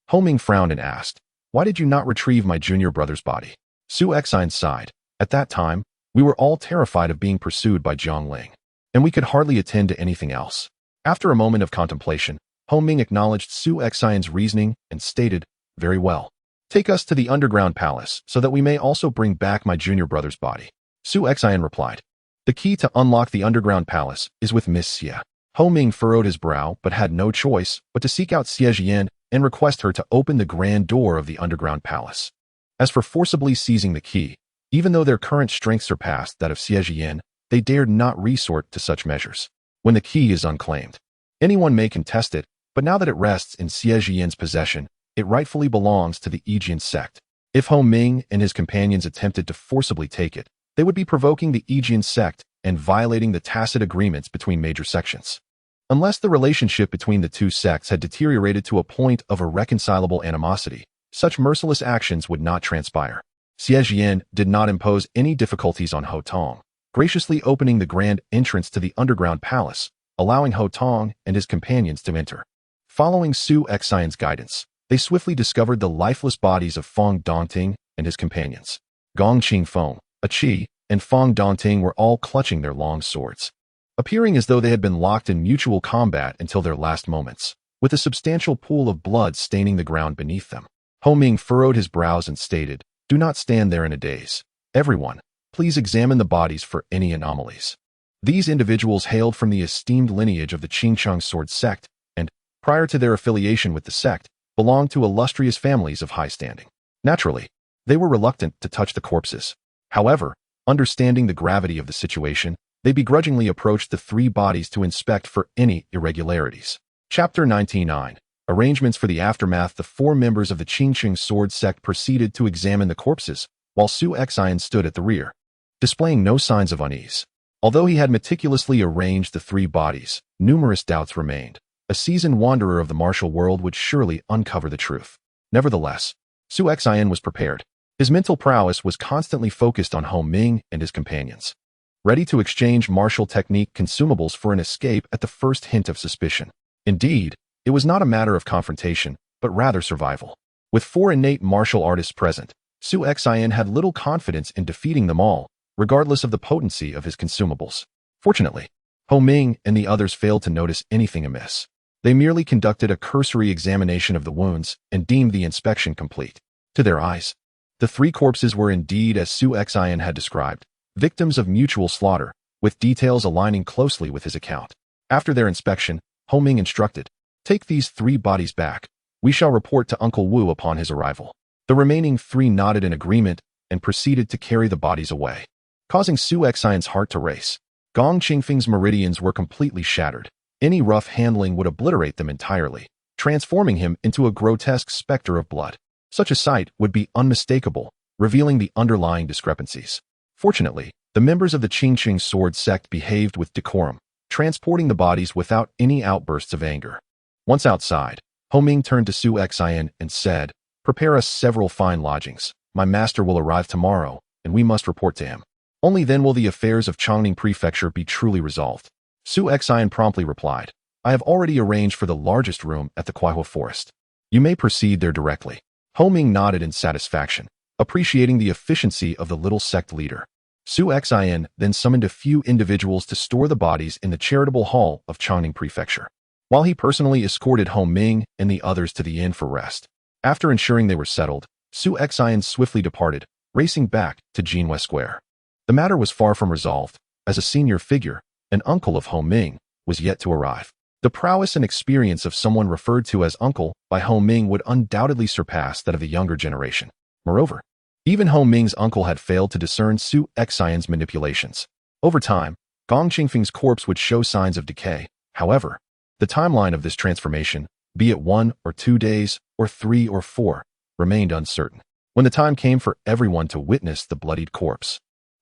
Ho Ming frowned and asked, Why did you not retrieve my junior brother's body? Su Xian sighed. At that time, we were all terrified of being pursued by Jiang Ling, and we could hardly attend to anything else. After a moment of contemplation, Ho Ming acknowledged Su Xian's reasoning and stated, Very well. Take us to the underground palace so that we may also bring back my junior brother's body. Su Xian replied. The key to unlock the underground palace is with Miss Xie. Ho Ming furrowed his brow but had no choice but to seek out Xie Jian and request her to open the grand door of the underground palace. As for forcibly seizing the key, even though their current strength surpassed that of Xie Jian, they dared not resort to such measures. When the key is unclaimed, anyone may contest it, but now that it rests in Xie Jian's possession, it rightfully belongs to the Yijian sect. If Ho Ming and his companions attempted to forcibly take it, they would be provoking the Yijian sect and violating the tacit agreements between major sections. Unless the relationship between the 2 sects had deteriorated to a point of irreconcilable animosity, such merciless actions would not transpire. Xie Jian did not impose any difficulties on Ho Tong, graciously opening the grand entrance to the underground palace, allowing Ho Tong and his companions to enter. Following Su Xian's guidance, they swiftly discovered the lifeless bodies of Fong Dongting and his companions. Gong Qingfeng, a Qi, and Fong Dongting were all clutching their long swords, appearing as though they had been locked in mutual combat until their last moments, with a substantial pool of blood staining the ground beneath them. Ho Ming furrowed his brows and stated, "Do not stand there in a daze. Everyone, please examine the bodies for any anomalies." These individuals hailed from the esteemed lineage of the Qingcheng sword sect, and, prior to their affiliation with the sect, belonged to illustrious families of high standing. Naturally, they were reluctant to touch the corpses. However, understanding the gravity of the situation, they begrudgingly approached the 3 bodies to inspect for any irregularities. Chapter 99. Arrangements for the aftermath. The 4 members of the Qingcheng sword sect proceeded to examine the corpses, while Su Xian stood at the rear, displaying no signs of unease. Although he had meticulously arranged the 3 bodies, numerous doubts remained. A seasoned wanderer of the martial world would surely uncover the truth. Nevertheless, Su Xian was prepared. His mental prowess was constantly focused on Ho Ming and his companions, ready to exchange martial technique consumables for an escape at the first hint of suspicion. Indeed, it was not a matter of confrontation, but rather survival. With 4 innate martial artists present, Su Xian had little confidence in defeating them all, regardless of the potency of his consumables. Fortunately, Ho Ming and the others failed to notice anything amiss. They merely conducted a cursory examination of the wounds and deemed the inspection complete. To their eyes, the 3 corpses were indeed as Su Xian had described, victims of mutual slaughter, with details aligning closely with his account. After their inspection, Ho Ming instructed, "Take these 3 bodies back. We shall report to Uncle Wu upon his arrival." The remaining 3 nodded in agreement and proceeded to carry the bodies away, causing Su Xian's heart to race. Gong Qingfeng's meridians were completely shattered. Any rough handling would obliterate them entirely, transforming him into a grotesque specter of blood. Such a sight would be unmistakable, revealing the underlying discrepancies. Fortunately, the members of the Qingcheng sword sect behaved with decorum, transporting the bodies without any outbursts of anger. Once outside, Ho Ming turned to Su Xian and said, "Prepare us several fine lodgings. My master will arrive tomorrow, and we must report to him. Only then will the affairs of Chongning Prefecture be truly resolved." Su Xian promptly replied, "I have already arranged for the largest room at the Kuaihua Forest. You may proceed there directly." Ho Ming nodded in satisfaction, appreciating the efficiency of the little sect leader. Su Xian then summoned a few individuals to store the bodies in the charitable hall of Chongning Prefecture, while he personally escorted Ho Ming and the others to the inn for rest. After ensuring they were settled, Su Xian swiftly departed, racing back to Jianghu Square. The matter was far from resolved, as a senior figure, an uncle of Ho Ming, was yet to arrive. The prowess and experience of someone referred to as uncle by Ho Ming would undoubtedly surpass that of the younger generation. Moreover, even Ho Ming's uncle had failed to discern Su Xian's manipulations. Over time, Gong Qingfeng's corpse would show signs of decay. However, the timeline of this transformation, be it 1 or 2 days, or 3 or 4, remained uncertain. When the time came for everyone to witness the bloodied corpse,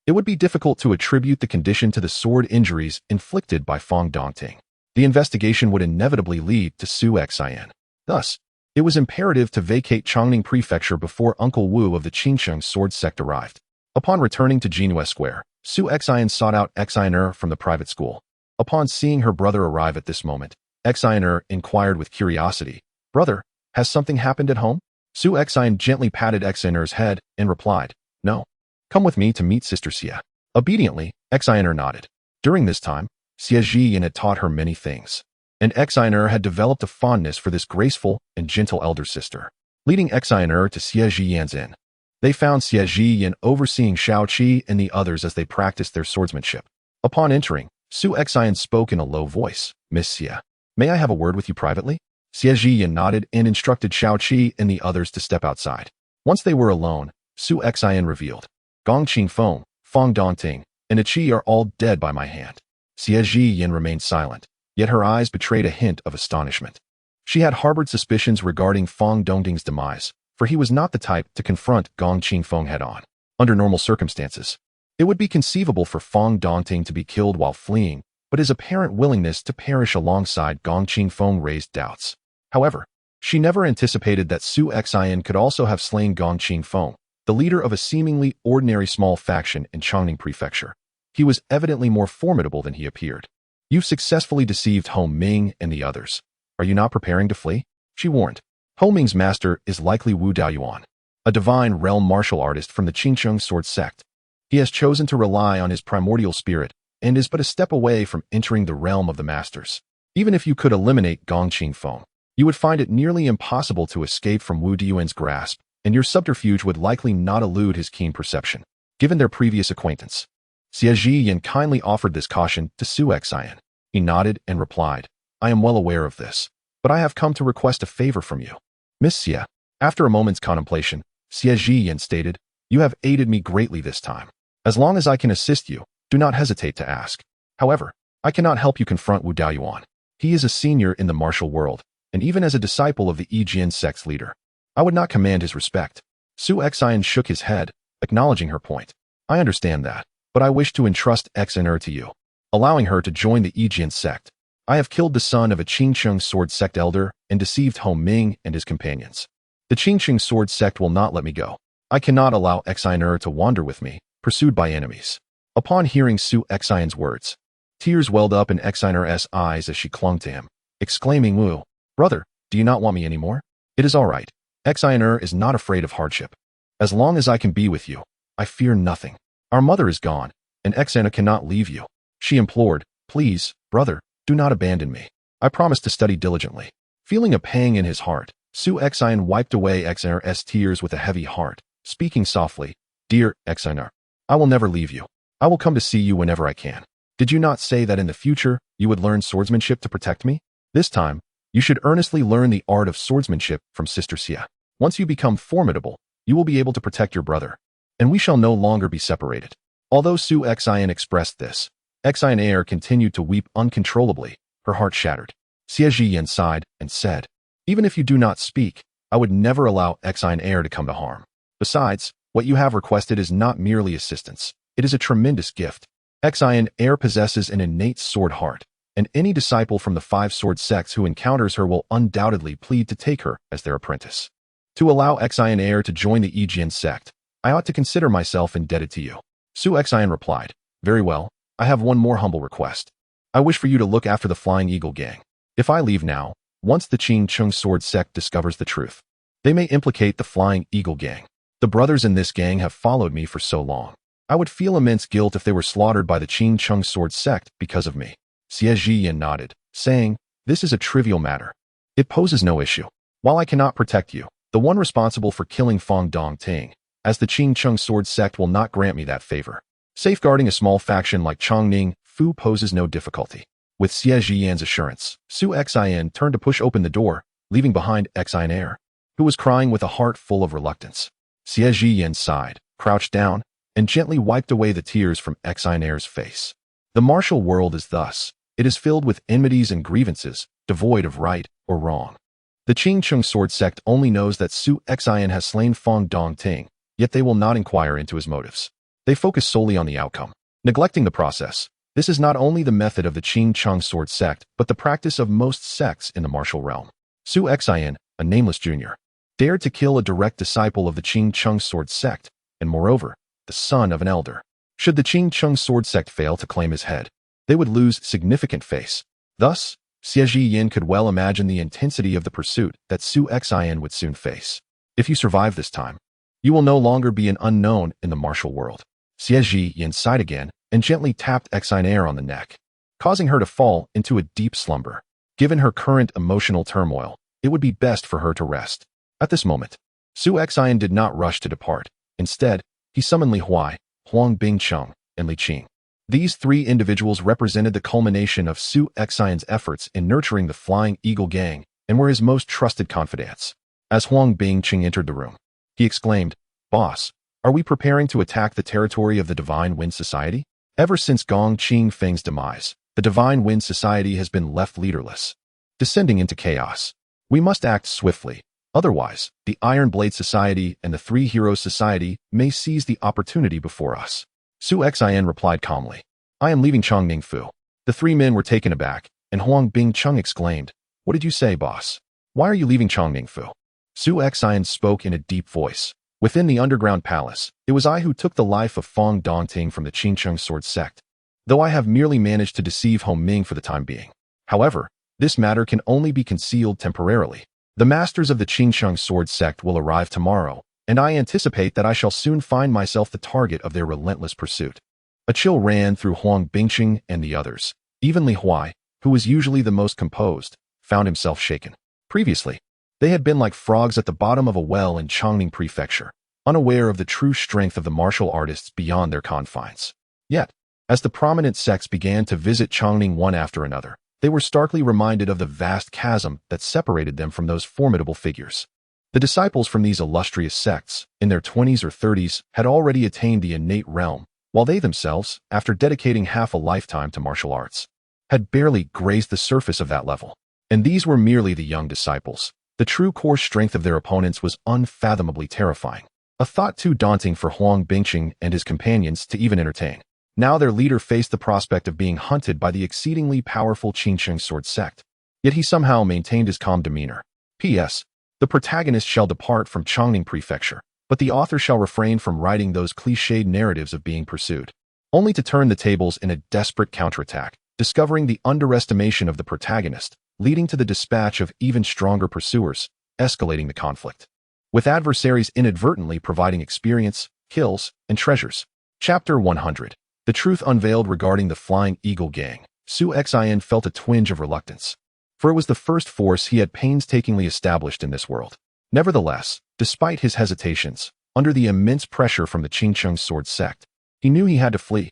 it would be difficult to attribute the condition to the sword injuries inflicted by Fong Dongting. The investigation would inevitably lead to Su Xian. Thus, it was imperative to vacate Chongning Prefecture before Uncle Wu of the Qingcheng sword sect arrived. Upon returning to Jianghu Square, Su Xian sought out Xian from the private school. Upon seeing her brother arrive at this moment, Xian inquired with curiosity, "Brother, has something happened at home?" Su Xian gently patted Xian's head and replied, "No. Come with me to meet Sister Xia." Obediently, Xian nodded. During this time, Xia Zhiyan had taught her many things, and Xian had developed a fondness for this graceful and gentle elder sister. Leading Xian to Xia Zhiyan's inn, they found Xia Zhiyan overseeing Shao Qi and the others as they practiced their swordsmanship. Upon entering, Su Xian spoke in a low voice, "Miss Xia, may I have a word with you privately?" Xia Zhiyan nodded and instructed Shao Qi and the others to step outside. Once they were alone, Su Xian revealed, "Gong Qingfeng, Fong Dongting, and a Qi are all dead by my hand." Xia Zhiyan remained silent, yet her eyes betrayed a hint of astonishment. She had harbored suspicions regarding Fong Dongting's demise, for he was not the type to confront Gong Qingfeng head-on. Under normal circumstances, it would be conceivable for Fong Dongting to be killed while fleeing, but his apparent willingness to perish alongside Gong Qingfeng raised doubts. However, she never anticipated that Su Xian could also have slain Gong Qingfeng, the leader of a seemingly ordinary small faction in Chongning Prefecture. He was evidently more formidable than he appeared. You've successfully deceived Ho Ming and the others. Are you not preparing to flee? She warned. Ho Ming's master is likely Wu Daoyuan, a divine realm martial artist from the Qingcheng sword sect. He has chosen to rely on his primordial spirit and is but a step away from entering the realm of the masters. Even if you could eliminate Gong Qingfeng, you would find it nearly impossible to escape from Wu Daoyuan's grasp, and your subterfuge would likely not elude his keen perception, given their previous acquaintance. Xie Zhiyan kindly offered this caution to Su Xian. He nodded and replied, I am well aware of this, but I have come to request a favor from you. Miss Xie. After a moment's contemplation, Xie Zhiyan stated, You have aided me greatly this time. As long as I can assist you, do not hesitate to ask. However, I cannot help you confront Wu Daoyuan. He is a senior in the martial world, and even as a disciple of the Yijian sect's leader, I would not command his respect. Su Xian shook his head, acknowledging her point. I understand that, but I wish to entrust Xian to you, allowing her to join the Yijian sect. I have killed the son of a Qingcheng sword sect elder and deceived Ho Ming and his companions. The Qingcheng sword sect will not let me go. I cannot allow Xian to wander with me, pursued by enemies. Upon hearing Su Xian's words, tears welled up in Xian's eyes as she clung to him, exclaiming, Wu, brother, do you not want me anymore? It is all right. Xian is not afraid of hardship. As long as I can be with you, I fear nothing. Our mother is gone, and Xian cannot leave you. She implored, Please, brother, do not abandon me. I promise to study diligently. Feeling a pang in his heart, Su Xian wiped away Xian's tears with a heavy heart, speaking softly, Dear Xian, I will never leave you. I will come to see you whenever I can. Did you not say that in the future you would learn swordsmanship to protect me? This time, you should earnestly learn the art of swordsmanship from Sister Xie. Once you become formidable, you will be able to protect your brother, and we shall no longer be separated. Although Su Xian expressed this, Xian continued to weep uncontrollably, her heart shattered. Xie Zhiyan sighed and said, Even if you do not speak, I would never allow Xian to come to harm. Besides, what you have requested is not merely assistance. It is a tremendous gift. Xian possesses an innate sword heart, and any disciple from the 5 sword sects who encounters her will undoubtedly plead to take her as their apprentice. To allow Xian to join the Yijian sect, I ought to consider myself indebted to you. Su Xian replied, Very well, I have one more humble request. I wish for you to look after the Flying Eagle gang. If I leave now, once the Qingcheng sword sect discovers the truth, they may implicate the Flying Eagle gang. The brothers in this gang have followed me for so long. I would feel immense guilt if they were slaughtered by the Qingcheng sword sect because of me. Xie Zhiyan nodded, saying, This is a trivial matter. It poses no issue. While I cannot protect you, the one responsible for killing Fang Dongting, as the Qingcheng sword sect will not grant me that favor. Safeguarding a small faction like Chongning Fu poses no difficulty. With Xie Zhiyan's assurance, Su Xian turned to push open the door, leaving behind Xian, who was crying with a heart full of reluctance. Xie Zhiyan sighed, crouched down, and gently wiped away the tears from Xian's face. The martial world is thus. It is filled with enmities and grievances, devoid of right or wrong. The Qingcheng sword sect only knows that Su Xian has slain Fang Dongting, yet they will not inquire into his motives. They focus solely on the outcome, neglecting the process. This is not only the method of the Qingcheng sword sect, but the practice of most sects in the martial realm. Su Xian, a nameless junior, dared to kill a direct disciple of the Qingcheng sword sect, and moreover, the son of an elder. Should the Qingcheng sword sect fail to claim his head, they would lose significant face. Thus, Xie Zhiyan could well imagine the intensity of the pursuit that Su Xian would soon face. If you survive this time, you will no longer be an unknown in the martial world. Xie Zhiyan sighed again and gently tapped Xian on the neck, causing her to fall into a deep slumber. Given her current emotional turmoil, it would be best for her to rest. At this moment, Su Xian did not rush to depart. Instead, he summoned Li Huai, Huang Bingcheng, and Li Qing. These 3 individuals represented the culmination of Su Xian's efforts in nurturing the Flying Eagle gang and were his most trusted confidants. As Huang Bingcheng entered the room, he exclaimed, Boss, are we preparing to attack the territory of the Divine Wind Society? Ever since Gong Qingfeng's demise, the Divine Wind Society has been left leaderless, descending into chaos. We must act swiftly. Otherwise, the Iron Blade Society and the 3 Heroes Society may seize the opportunity before us. Su Xian replied calmly, I am leaving Chongning Fu. The 3 men were taken aback, and Huang Bingcheng exclaimed, What did you say, boss? Why are you leaving Chongning Fu? Su Xian spoke in a deep voice. Within the underground palace, it was I who took the life of Fang Dongting from the Qingcheng sword sect. though I have merely managed to deceive Hong Ming for the time being. However, this matter can only be concealed temporarily. The masters of the Qingsheng sword sect will arrive tomorrow, and I anticipate that I shall soon find myself the target of their relentless pursuit. A chill ran through Huang Bingqing and the others. Even Li Huai, who was usually the most composed, found himself shaken. Previously, they had been like frogs at the bottom of a well in Chongning Prefecture, unaware of the true strength of the martial artists beyond their confines. Yet, as the prominent sects began to visit Chongning one after another, they were starkly reminded of the vast chasm that separated them from those formidable figures. The disciples from these illustrious sects, in their 20s or 30s, had already attained the innate realm, while they themselves, after dedicating half a lifetime to martial arts, had barely grazed the surface of that level. And these were merely the young disciples. The true core strength of their opponents was unfathomably terrifying, a thought too daunting for Huang Bingqing and his companions to even entertain. Now their leader faced the prospect of being hunted by the exceedingly powerful Qingsheng sword sect. Yet he somehow maintained his calm demeanor. P.S. The protagonist shall depart from Chongning Prefecture, but the author shall refrain from writing those cliched narratives of being pursued, only to turn the tables in a desperate counterattack, discovering the underestimation of the protagonist, leading to the dispatch of even stronger pursuers, escalating the conflict, with adversaries inadvertently providing experience, kills, and treasures. Chapter 100. The truth unveiled regarding the Flying Eagle Gang. Su Xian felt a twinge of reluctance, for it was the first force he had painstakingly established in this world. Nevertheless, despite his hesitations, under the immense pressure from the Qingsheng sword sect, he knew he had to flee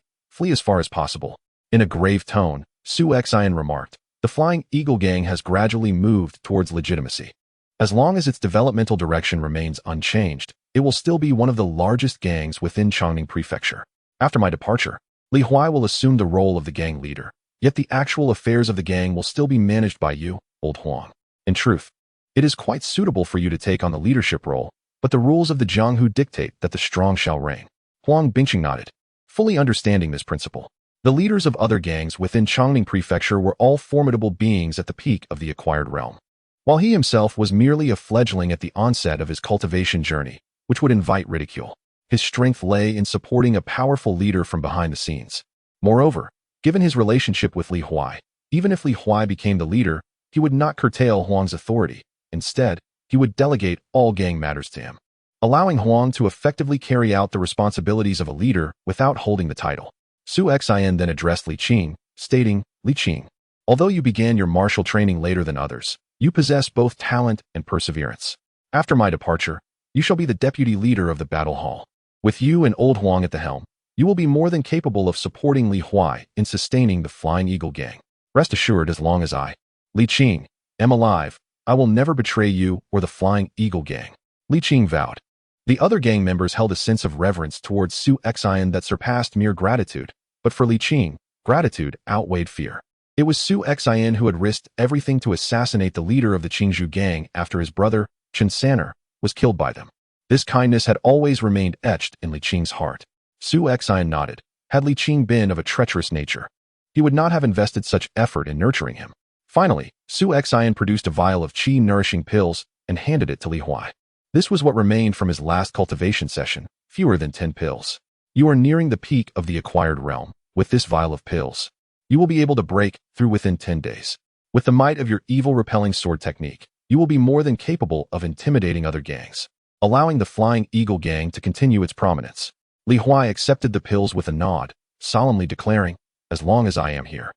as far as possible. In a grave tone, Su Xian remarked, "The Flying Eagle Gang has gradually moved towards legitimacy. As long as its developmental direction remains unchanged, it will still be one of the largest gangs within Chongning Prefecture. After my departure, Li Huai will assume the role of the gang leader, yet the actual affairs of the gang will still be managed by you, old Huang. In truth, it is quite suitable for you to take on the leadership role, but the rules of the Jianghu dictate that the strong shall reign." Huang Bingqing nodded, fully understanding this principle. The leaders of other gangs within Chongning Prefecture were all formidable beings at the peak of the acquired realm, while he himself was merely a fledgling at the onset of his cultivation journey, which would invite ridicule. His strength lay in supporting a powerful leader from behind the scenes. Moreover, given his relationship with Li Huai, even if Li Huai became the leader, he would not curtail Huang's authority. Instead, he would delegate all gang matters to him, allowing Huang to effectively carry out the responsibilities of a leader without holding the title. Su Xian then addressed Li Qing, stating, "Li Qing, although you began your martial training later than others, you possess both talent and perseverance. After my departure, you shall be the deputy leader of the battle hall. With you and old Huang at the helm, you will be more than capable of supporting Li Huai in sustaining the Flying Eagle Gang. Rest assured, as long as I, Li Qing, am alive, I will never betray you or the Flying Eagle Gang." Li Qing vowed. The other gang members held a sense of reverence towards Su Xian that surpassed mere gratitude, but for Li Qing, gratitude outweighed fear. It was Su Xian who had risked everything to assassinate the leader of the Qingzhou Gang after his brother, Chen Sanner, was killed by them. This kindness had always remained etched in Li Qing's heart. Su Xian nodded. Had Li Qing been of a treacherous nature, he would not have invested such effort in nurturing him. Finally, Su Xian produced a vial of qi-nourishing pills and handed it to Li Huai. This was what remained from his last cultivation session, fewer than 10 pills. You are nearing the peak of the acquired realm. With this vial of pills, you will be able to break through within 10 days. With the might of your evil-repelling sword technique, you will be more than capable of intimidating other gangs, allowing the Flying Eagle Gang to continue its prominence. Li Huai accepted the pills with a nod, solemnly declaring, "As long as I am here,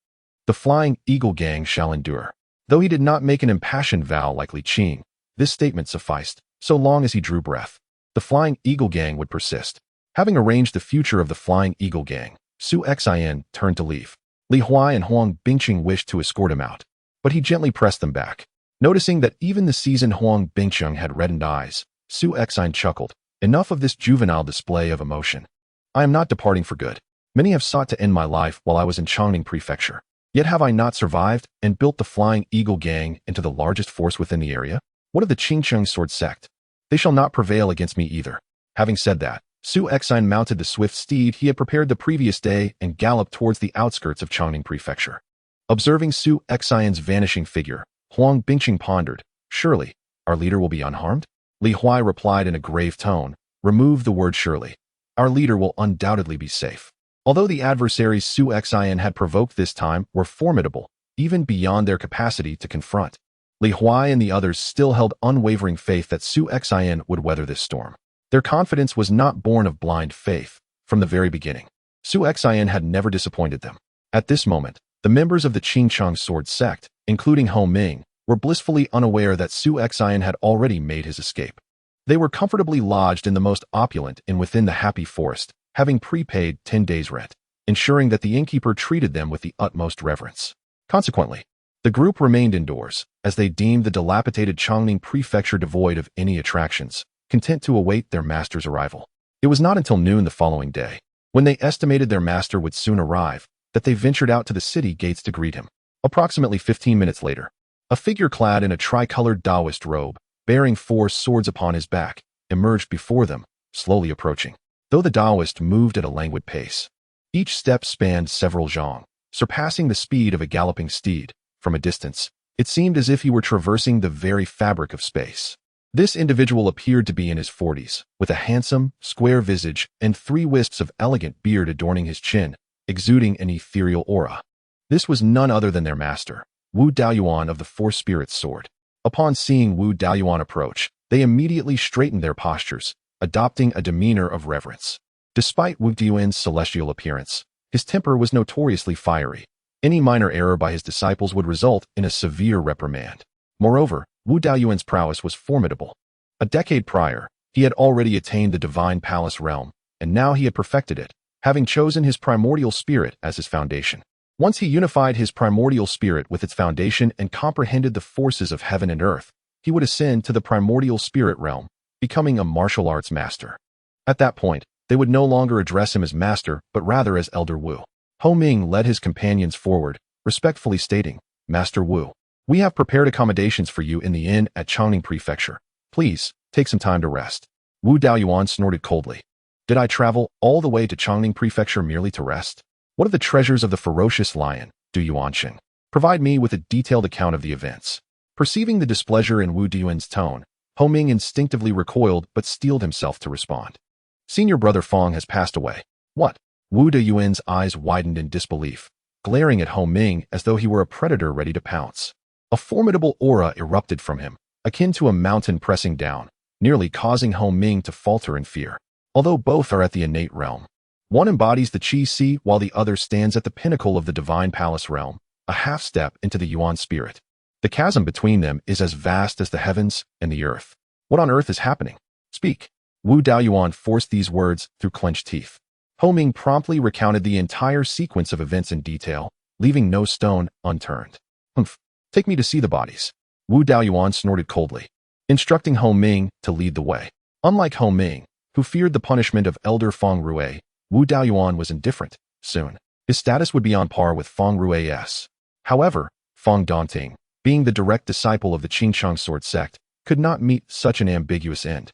the Flying Eagle Gang shall endure." Though he did not make an impassioned vow like Li Qing, this statement sufficed. So long as he drew breath, the Flying Eagle Gang would persist. Having arranged the future of the Flying Eagle Gang, Su Xian turned to leave. Li Huai and Huang Bingqing wished to escort him out, but he gently pressed them back. Noticing that even the seasoned Huang Bingqing had reddened eyes, Su Xian chuckled. "Enough of this juvenile display of emotion. I am not departing for good. Many have sought to end my life while I was in Chongning Prefecture. Yet have I not survived and built the Flying Eagle Gang into the largest force within the area? What of the Qingsheng sword sect? They shall not prevail against me either." Having said that, Su Xian mounted the swift steed he had prepared the previous day and galloped towards the outskirts of Chongning Prefecture. Observing Su Xian's vanishing figure, Huang Bingqing pondered, "Surely, our leader will be unharmed?" Li Huai replied in a grave tone, "Remove the word surely. Our leader will undoubtedly be safe." Although the adversaries Su Xian had provoked this time were formidable, even beyond their capacity to confront, Li Huai and the others still held unwavering faith that Su Xian would weather this storm. Their confidence was not born of blind faith. From the very beginning, Su Xian had never disappointed them. At this moment, the members of the Qingchang sword sect, including Ho Ming, were blissfully unaware that Su Xian had already made his escape. They were comfortably lodged in the most opulent inn within the Happy Forest, having prepaid 10 days' rent, ensuring that the innkeeper treated them with the utmost reverence. Consequently, the group remained indoors, as they deemed the dilapidated Chongning prefecture devoid of any attractions, content to await their master's arrival. It was not until noon the following day, when they estimated their master would soon arrive, that they ventured out to the city gates to greet him. Approximately 15 minutes later, a figure clad in a tricolored Taoist robe, bearing 4 swords upon his back, emerged before them, slowly approaching. Though the Taoist moved at a languid pace, each step spanned several zhang, surpassing the speed of a galloping steed. From a distance, it seemed as if he were traversing the very fabric of space. This individual appeared to be in his 40s, with a handsome, square visage and 3 wisps of elegant beard adorning his chin, exuding an ethereal aura. This was none other than their master, Wu Daoyuan of the Four Spirits Sword. Upon seeing Wu Daoyuan approach, they immediately straightened their postures, adopting a demeanor of reverence. Despite Wu Daoyuan's celestial appearance, his temper was notoriously fiery. Any minor error by his disciples would result in a severe reprimand. Moreover, Wu Daoyuan's prowess was formidable. A decade prior, he had already attained the divine palace realm, and now he had perfected it, having chosen his primordial spirit as his foundation. Once he unified his primordial spirit with its foundation and comprehended the forces of heaven and earth, he would ascend to the primordial spirit realm, becoming a martial arts master. At that point, they would no longer address him as master, but rather as Elder Wu. Ho Ming led his companions forward, respectfully stating, "Master Wu, we have prepared accommodations for you in the inn at Chongning Prefecture. Please, take some time to rest." Wu Daoyuan snorted coldly. "Did I travel all the way to Chongning Prefecture merely to rest? What of the treasures of the ferocious lion, Du Yuanqing? Provide me with a detailed account of the events." Perceiving the displeasure in Wu Daoyuan's tone, Ho Ming instinctively recoiled but steeled himself to respond. "Senior brother Fong has passed away." "What?" Wu Daoyuan's eyes widened in disbelief, glaring at Ho Ming as though he were a predator ready to pounce. A formidable aura erupted from him, akin to a mountain pressing down, nearly causing Ho Ming to falter in fear. Although both are at the innate realm, one embodies the Qi Si while the other stands at the pinnacle of the divine palace realm, a half step into the Yuan spirit. The chasm between them is as vast as the heavens and the earth. What on earth is happening? Speak. Wu Daoyuan forced these words through clenched teeth. Ho Ming promptly recounted the entire sequence of events in detail, leaving no stone unturned. "Humph. Take me to see the bodies." Wu Daoyuan snorted coldly, instructing Ho Ming to lead the way. Unlike Ho Ming, who feared the punishment of Elder Fong Rui, Wu Daoyuan was indifferent. Soon, his status would be on par with Fong Rui's. However, Fong Dongting, being the direct disciple of the Qingchang sword sect, could not meet such an ambiguous end.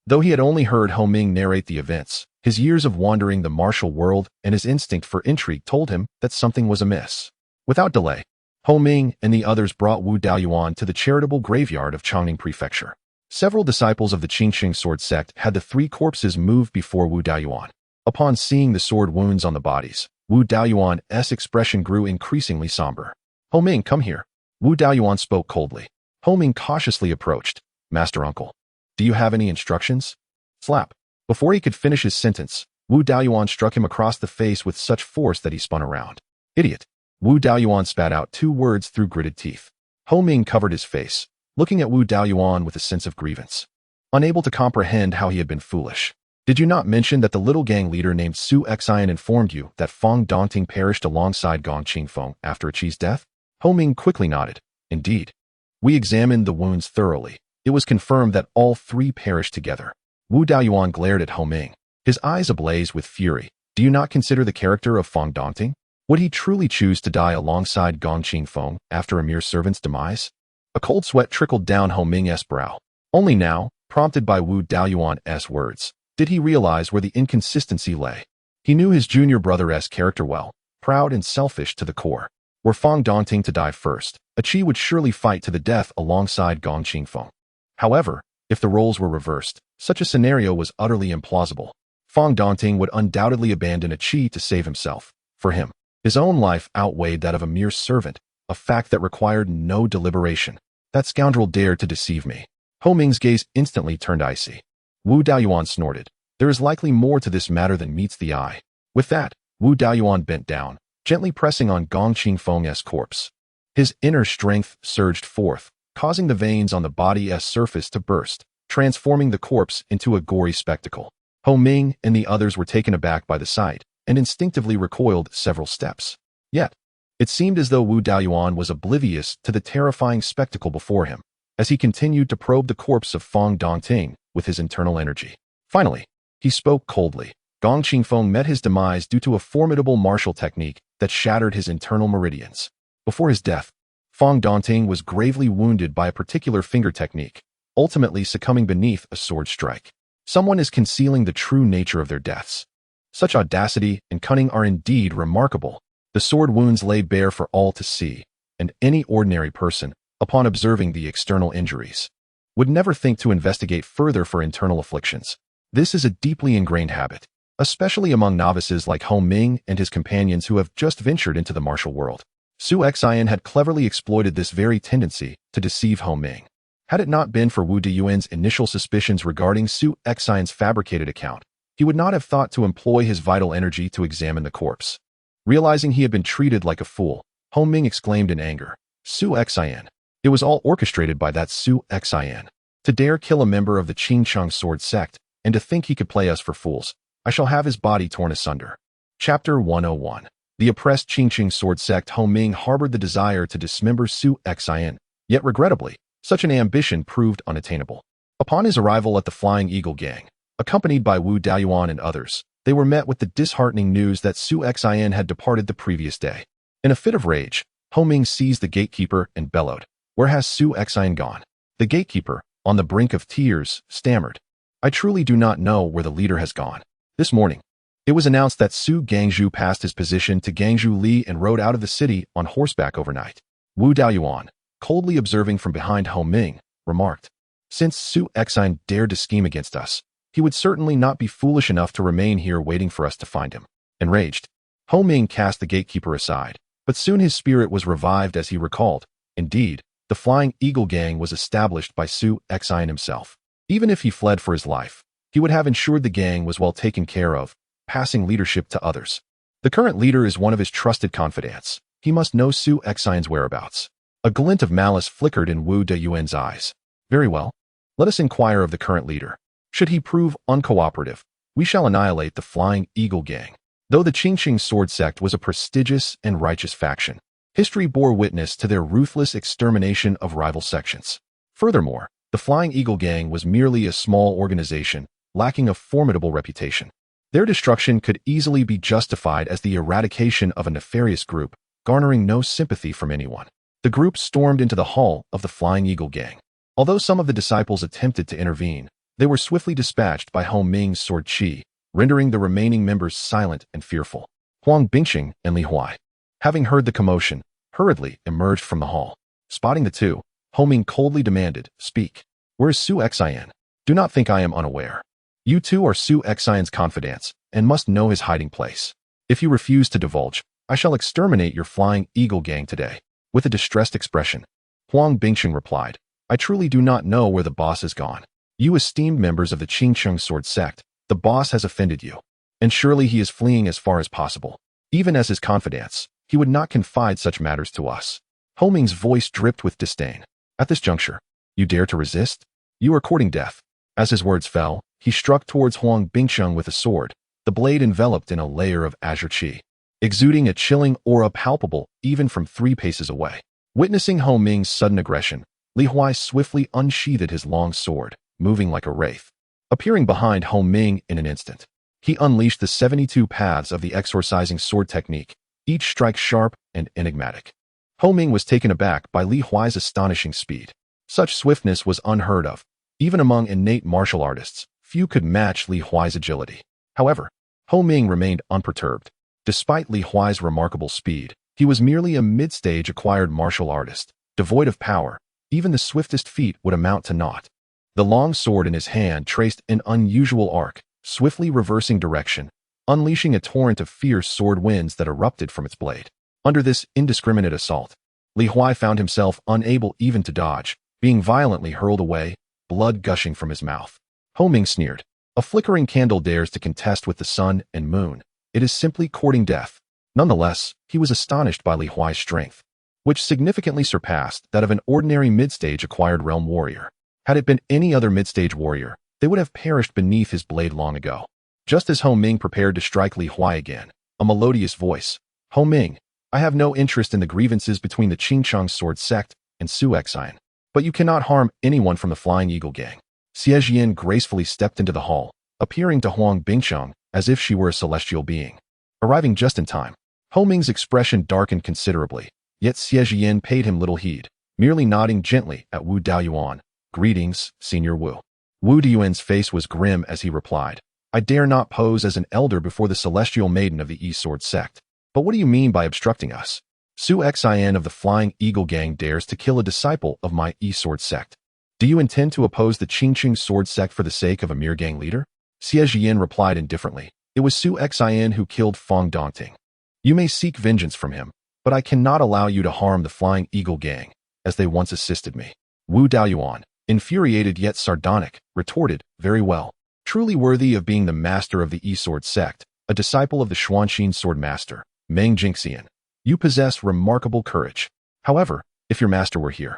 Though he had only heard Ho Ming narrate the events, his years of wandering the martial world and his instinct for intrigue told him that something was amiss. Without delay, Ho Ming and the others brought Wu Daoyuan to the charitable graveyard of Chongning Prefecture. Several disciples of the Qingchang sword sect had the 3 corpses moved before Wu Daoyuan. Upon seeing the sword wounds on the bodies, Wu Daoyuan's expression grew increasingly somber. "Ho Ming, come here." Wu Daoyuan spoke coldly. Ho Ming cautiously approached. "Master Uncle, do you have any instructions?" Slap. Before he could finish his sentence, Wu Daoyuan struck him across the face with such force that he spun around. "Idiot." Wu Daoyuan spat out 2 words through gritted teeth. Ho Ming covered his face, looking at Wu Daoyuan with a sense of grievance. Unable to comprehend how he had been foolish. "Did you not mention that the little gang leader named Su Xian informed you that Fong Dongting perished alongside Gong Qingfeng after Qi's death?" Ho Ming quickly nodded. "Indeed. We examined the wounds thoroughly. It was confirmed that all 3 perished together." Wu Daoyuan glared at Ho Ming, his eyes ablaze with fury. "Do you not consider the character of Fong Dongting? Would he truly choose to die alongside Gong Qingfeng after a mere servant's demise?" A cold sweat trickled down Ho Ming's brow. Only now, prompted by Wu Daoyuan's words, did he realize where the inconsistency lay. He knew his junior brother's character well, proud and selfish to the core. Were Fong Dongting to die first, a Qi would surely fight to the death alongside Gong Qingfeng. However, if the roles were reversed, such a scenario was utterly implausible. Fong Dongting would undoubtedly abandon a qi to save himself. For him, his own life outweighed that of a mere servant, a fact that required no deliberation. That scoundrel dared to deceive me. Ho Ming's gaze instantly turned icy. Wu Daoyuan snorted. There is likely more to this matter than meets the eye. With that, Wu Daoyuan bent down, gently pressing on Gong Qingfeng's corpse. His inner strength surged forth, causing the veins on the body's surface to burst, transforming the corpse into a gory spectacle. Ho Ming and the others were taken aback by the sight, and instinctively recoiled several steps. Yet, it seemed as though Wu Daoyuan was oblivious to the terrifying spectacle before him, as he continued to probe the corpse of Fong Dongting with his internal energy. Finally, he spoke coldly. Gong Qingfeng met his demise due to a formidable martial technique that shattered his internal meridians. Before his death, Fong Dongting was gravely wounded by a particular finger technique, ultimately succumbing beneath a sword strike. Someone is concealing the true nature of their deaths. Such audacity and cunning are indeed remarkable. The sword wounds lay bare for all to see, and any ordinary person, upon observing the external injuries, would never think to investigate further for internal afflictions. This is a deeply ingrained habit, especially among novices like Ho Ming and his companions who have just ventured into the martial world. Su Xian had cleverly exploited this very tendency to deceive Ho Ming. Had it not been for Wu Dayuan's initial suspicions regarding Su Xian's fabricated account, he would not have thought to employ his vital energy to examine the corpse. Realizing he had been treated like a fool, Ho Ming exclaimed in anger, "Su Xian! It was all orchestrated by that Su Xian. To dare kill a member of the Qingcheng sword sect, and to think he could play us for fools, I shall have his body torn asunder." Chapter 101. The oppressed Qingcheng sword sect. Ho Ming harbored the desire to dismember Su Xian, yet regrettably, such an ambition proved unattainable. Upon his arrival at the Flying Eagle Gang, accompanied by Wu Daoyuan and others, they were met with the disheartening news that Su Xian had departed the previous day. In a fit of rage, Ho Ming seized the gatekeeper and bellowed, "Where has Su Xian gone?" The gatekeeper, on the brink of tears, stammered, "I truly do not know where the leader has gone. This morning, it was announced that Su Gangzhu passed his position to Gangzhu Li and rode out of the city on horseback overnight." Wu Daoyuan, coldly observing from behind Ho Ming, remarked, "Since Su Xian dared to scheme against us, he would certainly not be foolish enough to remain here waiting for us to find him." Enraged, Ho Ming cast the gatekeeper aside, but soon his spirit was revived as he recalled, indeed, the Flying Eagle Gang was established by Su Xian himself. Even if he fled for his life, he would have ensured the gang was well taken care of, passing leadership to others. The current leader is one of his trusted confidants. He must know Su Xian's whereabouts. A glint of malice flickered in Wu Dayuan's eyes. "Very well. Let us inquire of the current leader. Should he prove uncooperative, we shall annihilate the Flying Eagle Gang." Though the Qingcheng sword sect was a prestigious and righteous faction, history bore witness to their ruthless extermination of rival sections. Furthermore, the Flying Eagle Gang was merely a small organization, lacking a formidable reputation. Their destruction could easily be justified as the eradication of a nefarious group, garnering no sympathy from anyone. The group stormed into the hall of the Flying Eagle Gang. Although some of the disciples attempted to intervene, they were swiftly dispatched by Ho Ming's sword qi, rendering the remaining members silent and fearful. Huang Bingqing and Li Huai, having heard the commotion, hurriedly emerged from the hall. Spotting the two, Ho Ming coldly demanded, "Speak. Where is Su Xian? Do not think I am unaware. You two are Su Xian's confidants, and must know his hiding place. If you refuse to divulge, I shall exterminate your Flying Eagle Gang today." With a distressed expression, Huang Bingqing replied, "I truly do not know where the boss has gone. You esteemed members of the Qingcheng sword sect, the boss has offended you, and surely he is fleeing as far as possible. Even as his confidants, he would not confide such matters to us." Ho Ming's voice dripped with disdain. "At this juncture, you dare to resist? You are courting death." As his words fell, he struck towards Huang Bingqing with a sword, the blade enveloped in a layer of azure qi, exuding a chilling aura palpable even from 3 paces away. Witnessing Ho Ming's sudden aggression, Li Huai swiftly unsheathed his long sword, moving like a wraith. Appearing behind Ho Ming in an instant, he unleashed the 72 paths of the exorcising sword technique, each strike sharp and enigmatic. Ho Ming was taken aback by Li Huai's astonishing speed. Such swiftness was unheard of. Even among innate martial artists, few could match Li Huai's agility. However, Ho Ming remained unperturbed. Despite Li Huai's remarkable speed, he was merely a mid-stage acquired martial artist, devoid of power. Even the swiftest feat would amount to naught. The long sword in his hand traced an unusual arc, swiftly reversing direction, unleashing a torrent of fierce sword winds that erupted from its blade. Under this indiscriminate assault, Li Huai found himself unable even to dodge, being violently hurled away, blood gushing from his mouth. Ho Ming sneered. A flickering candle dares to contest with the sun and moon. It is simply courting death. Nonetheless, he was astonished by Li Huai's strength, which significantly surpassed that of an ordinary mid-stage acquired realm warrior. Had it been any other mid-stage warrior, they would have perished beneath his blade long ago. Just as Ho Ming prepared to strike Li Huai again, a melodious voice, "Ho Ming, I have no interest in the grievances between the Qingchang sword sect and Su Xian, but you cannot harm anyone from the Flying Eagle gang." Xie Jian gracefully stepped into the hall, appearing to Huang Bingcheng as if she were a celestial being. Arriving just in time, Ho Ming's expression darkened considerably, yet Xie Jian paid him little heed, merely nodding gently at Wu Daoyuan. "Greetings, Senior Wu." Wu Daoyuan's face was grim as he replied, "I dare not pose as an elder before the celestial maiden of the E-Sword sect. But what do you mean by obstructing us? Su Xian of the Flying Eagle gang dares to kill a disciple of my E-Sword sect. Do you intend to oppose the Qingcheng sword sect for the sake of a mere gang leader?" Xie Jian replied indifferently, "It was Su Xian who killed Fang Dongting. You may seek vengeance from him, but I cannot allow you to harm the Flying Eagle gang, as they once assisted me." Wu Daoyuan, infuriated yet sardonic, retorted, "Very well. Truly worthy of being the master of the E-Sword sect, a disciple of the Xuanxin sword master, Meng Jingxian. You possess remarkable courage. However, if your master were here,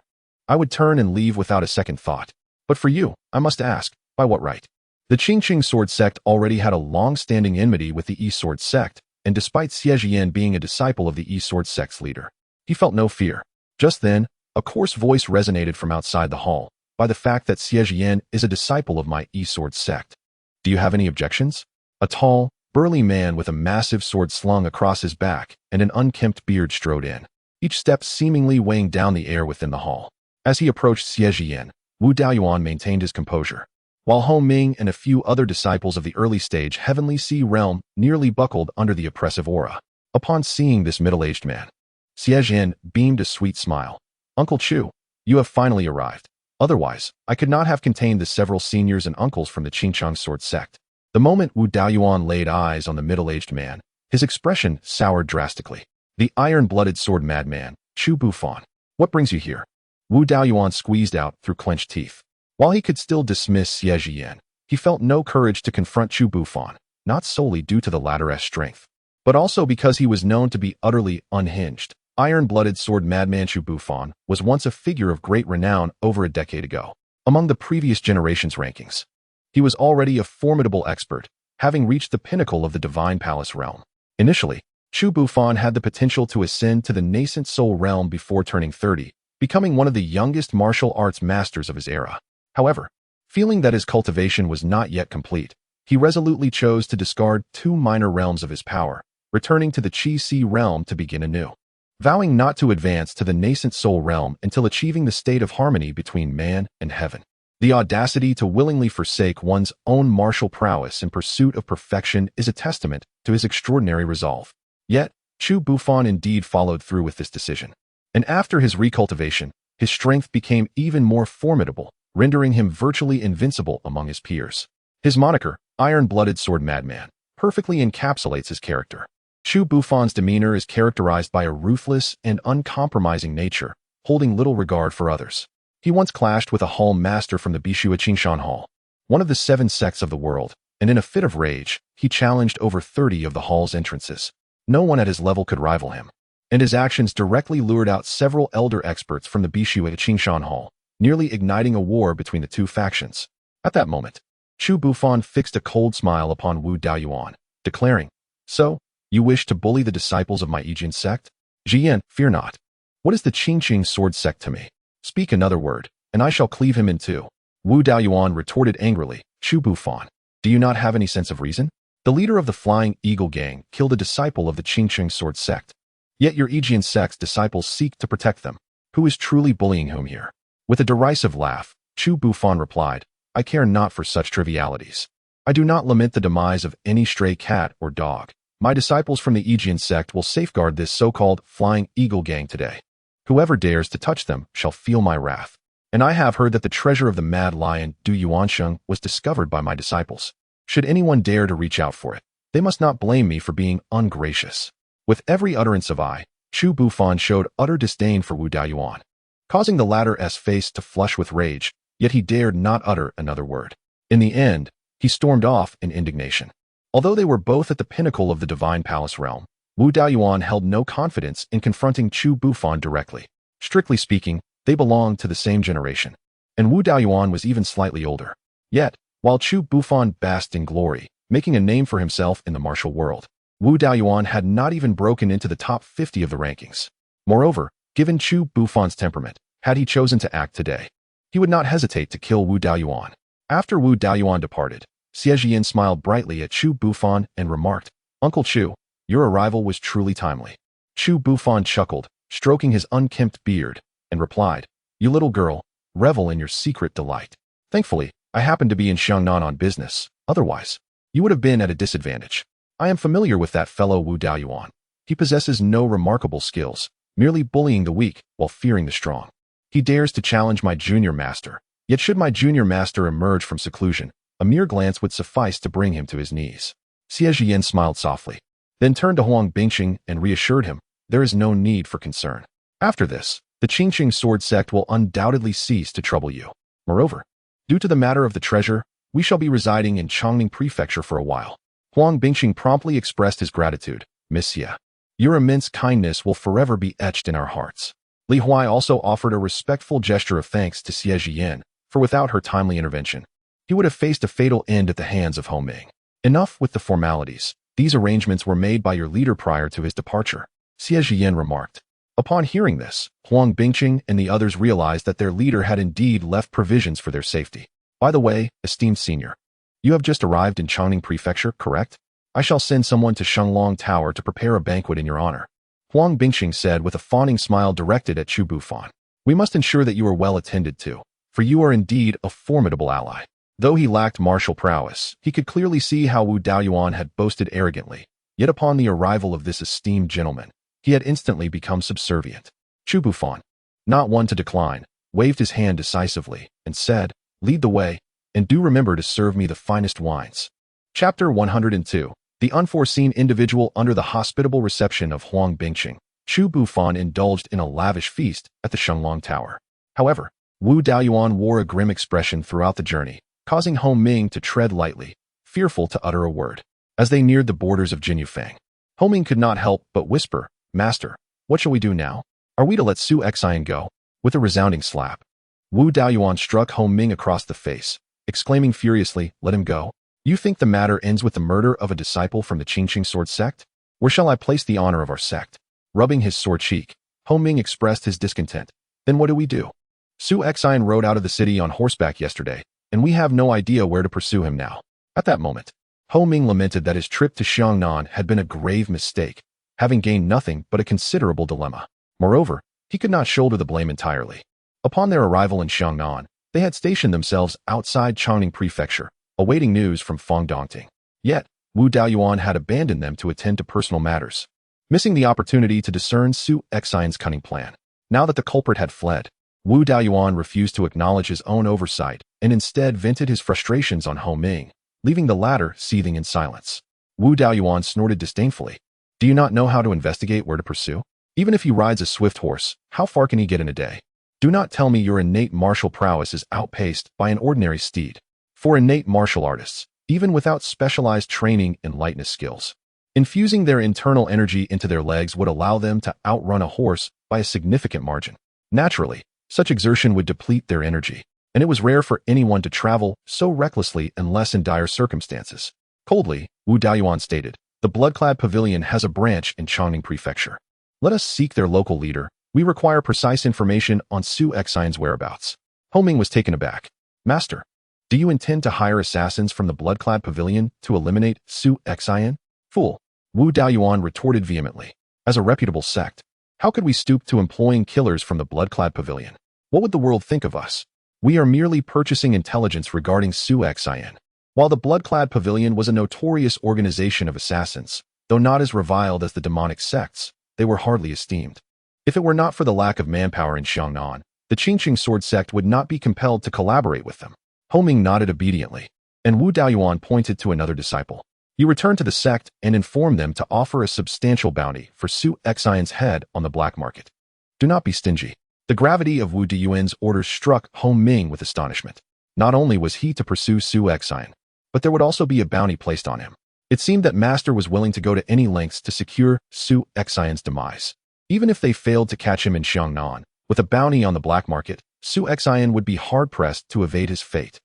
I would turn and leave without a second thought. But for you, I must ask, by what right?" The Qingcheng sword sect already had a long-standing enmity with the E-Sword sect, and despite Xie Jian being a disciple of the E-Sword sect's leader, he felt no fear. Just then, a coarse voice resonated from outside the hall, "By the fact that Xie Jian is a disciple of my E-Sword sect. Do you have any objections?" A tall, burly man with a massive sword slung across his back and an unkempt beard strode in, each step seemingly weighing down the air within the hall. As he approached Xie Jian, Wu Daoyuan maintained his composure, while Ho Ming and a few other disciples of the early-stage Heavenly Sea realm nearly buckled under the oppressive aura. Upon seeing this middle-aged man, Xie Jian beamed a sweet smile. "Uncle Chu, you have finally arrived. Otherwise, I could not have contained the several seniors and uncles from the Qingchang sword sect." The moment Wu Daoyuan laid eyes on the middle-aged man, his expression soured drastically. "The iron-blooded sword madman, Chu Bufan. What brings you here?" Wu Daoyuan squeezed out through clenched teeth. While he could still dismiss Xie Jian, he felt no courage to confront Chu Bufan, not solely due to the latter's strength, but also because he was known to be utterly unhinged. Iron-blooded sword madman Chu Bufan was once a figure of great renown over a decade ago. Among the previous generation's rankings, he was already a formidable expert, having reached the pinnacle of the Divine Palace realm. Initially, Chu Bufan had the potential to ascend to the nascent soul realm before turning 30, becoming one of the youngest martial arts masters of his era. However, feeling that his cultivation was not yet complete, he resolutely chose to discard 2 minor realms of his power, returning to the Qi-Si realm to begin anew, vowing not to advance to the nascent soul realm until achieving the state of harmony between man and heaven. The audacity to willingly forsake one's own martial prowess in pursuit of perfection is a testament to his extraordinary resolve. Yet, Chu Bufan indeed followed through with this decision. And after his recultivation, his strength became even more formidable, rendering him virtually invincible among his peers. His moniker, Iron-Blooded Sword Madman, perfectly encapsulates his character. Chu Bufan's demeanor is characterized by a ruthless and uncompromising nature, holding little regard for others. He once clashed with a hall master from the Bishua Qingshan Hall, one of the 7 sects of the world, and in a fit of rage, he challenged over 30 of the hall's entrances. No one at his level could rival him, and his actions directly lured out several elder experts from the Bishua Qingshan Hall, nearly igniting a war between the 2 factions. At that moment, Chu Bufan fixed a cold smile upon Wu Daoyuan, declaring, "So, you wish to bully the disciples of my Yijian sect? Jian, fear not. What is the Qingqing sword sect to me? Speak another word, and I shall cleave him in 2. Wu Daoyuan retorted angrily, "Chu Bufan, do you not have any sense of reason? The leader of the Flying Eagle gang killed a disciple of the Qingqing sword sect. Yet your Yijian sect's disciples seek to protect them. Who is truly bullying whom here?" With a derisive laugh, Chu Bufan replied, "I care not for such trivialities. I do not lament the demise of any stray cat or dog. My disciples from the Yijian sect will safeguard this so-called Flying Eagle gang today. Whoever dares to touch them shall feel my wrath. And I have heard that the treasure of the mad lion Du Yuansheng was discovered by my disciples. Should anyone dare to reach out for it, they must not blame me for being ungracious. With every utterance of I, Chu Bufan showed utter disdain for Wu Daoyuan, causing the latter's face to flush with rage, yet he dared not utter another word. In the end, he stormed off in indignation. Although they were both at the pinnacle of the divine palace realm, Wu Daoyuan held no confidence in confronting Chu Bufan directly. Strictly speaking, they belonged to the same generation, and Wu Daoyuan was even slightly older. Yet, while Chu Bufan basked in glory, making a name for himself in the martial world, Wu Daoyuan had not even broken into the top 50 of the rankings. Moreover, given Chu Bufan's temperament, had he chosen to act today, he would not hesitate to kill Wu Daoyuan. After Wu Daoyuan departed, Xie Jian smiled brightly at Chu Bufan and remarked, "Uncle Chu, your arrival was truly timely." Chu Bufan chuckled, stroking his unkempt beard, and replied, "You little girl, revel in your secret delight. Thankfully, I happened to be in Xiangnan on business, otherwise, you would have been at a disadvantage. I am familiar with that fellow Wu Daoyuan. He possesses no remarkable skills, merely bullying the weak while fearing the strong. He dares to challenge my junior master, yet should my junior master emerge from seclusion, a mere glance would suffice to bring him to his knees." Xie Jian smiled softly, then turned to Huang Bingqing and reassured him, "There is no need for concern. After this, the Qingqing sword sect will undoubtedly cease to trouble you. Moreover, due to the matter of the treasure, we shall be residing in Chongning Prefecture for a while." Huang Bingqing promptly expressed his gratitude. "Miss Xie, your immense kindness will forever be etched in our hearts." Li Huai also offered a respectful gesture of thanks to Xie Jian, for without her timely intervention, he would have faced a fatal end at the hands of Ho Ming. "Enough with the formalities. These arrangements were made by your leader prior to his departure," Xie Jian remarked. Upon hearing this, Huang Bingqing and the others realized that their leader had indeed left provisions for their safety. "By the way, esteemed senior, you have just arrived in Chongning Prefecture, correct? I shall send someone to Shenglong Tower to prepare a banquet in your honor," Huang Bingqing said with a fawning smile directed at Chu Bufan. "We must ensure that you are well attended to, for you are indeed a formidable ally." Though he lacked martial prowess, he could clearly see how Wu Daoyuan had boasted arrogantly, yet upon the arrival of this esteemed gentleman, he had instantly become subservient. Chu Bufan, not one to decline, waved his hand decisively and said, "Lead the way, and do remember to serve me the finest wines." Chapter 102. The unforeseen individual. Under the hospitable reception of Huang Bingqing, Chu Bufan indulged in a lavish feast at the Shenglong Tower. However, Wu Daoyuan wore a grim expression throughout the journey, causing Ho Ming to tread lightly, fearful to utter a word. As they neared the borders of Jinyufang, Ho Ming could not help but whisper, "Master, what shall we do now? Are we to let Su Xian go?" With a resounding slap, Wu Daoyuan struck Ho Ming across the face, exclaiming furiously, "Let him go? You think the matter ends with the murder of a disciple from the Qingqing sword sect? Where shall I place the honor of our sect?" Rubbing his sore cheek, Ho Ming expressed his discontent. "Then what do we do? Su Xian rode out of the city on horseback yesterday, and we have no idea where to pursue him now." At that moment, Ho Ming lamented that his trip to Xiangnan had been a grave mistake, having gained nothing but a considerable dilemma. Moreover, he could not shoulder the blame entirely. Upon their arrival in Xiangnan, they had stationed themselves outside Chongning Prefecture, awaiting news from Fangdongting. Yet, Wu Daoyuan had abandoned them to attend to personal matters, missing the opportunity to discern Su Xian's cunning plan. Now that the culprit had fled, Wu Daoyuan refused to acknowledge his own oversight and instead vented his frustrations on Ho Ming, leaving the latter seething in silence. Wu Daoyuan snorted disdainfully. "Do you not know how to investigate where to pursue? Even if he rides a swift horse, how far can he get in a day? Do not tell me your innate martial prowess is outpaced by an ordinary steed. For innate martial artists, even without specialized training and lightness skills, infusing their internal energy into their legs would allow them to outrun a horse by a significant margin. Naturally, such exertion would deplete their energy, and it was rare for anyone to travel so recklessly unless in dire circumstances." Coldly, Wu Daoyuan stated, "The Bloodclad Pavilion has a branch in Chongning Prefecture. Let us seek their local leader. We require precise information on Su Xian's whereabouts." Ho Ming was taken aback. "Master, do you intend to hire assassins from the Bloodclad Pavilion to eliminate Su Xian?" "Fool," Wu Daoyuan retorted vehemently. "As a reputable sect, how could we stoop to employing killers from the Bloodclad Pavilion? What would the world think of us? We are merely purchasing intelligence regarding Su Xian." While the Bloodclad Pavilion was a notorious organization of assassins, though not as reviled as the demonic sects, they were hardly esteemed. If it were not for the lack of manpower in Xiangnan, the Qingqing sword sect would not be compelled to collaborate with them. Ho Ming nodded obediently. And Wu Daoyuan pointed to another disciple. You return to the sect and inform them to offer a substantial bounty for Su Xian's head on the black market. Do not be stingy. The gravity of Wu Daoyuan's orders struck Hong Ming with astonishment. Not only was he to pursue Su Xian, but there would also be a bounty placed on him. It seemed that Master was willing to go to any lengths to secure Su Xian's demise. Even if they failed to catch him in Xiangnan, with a bounty on the black market, Su Xian would be hard-pressed to evade his fate.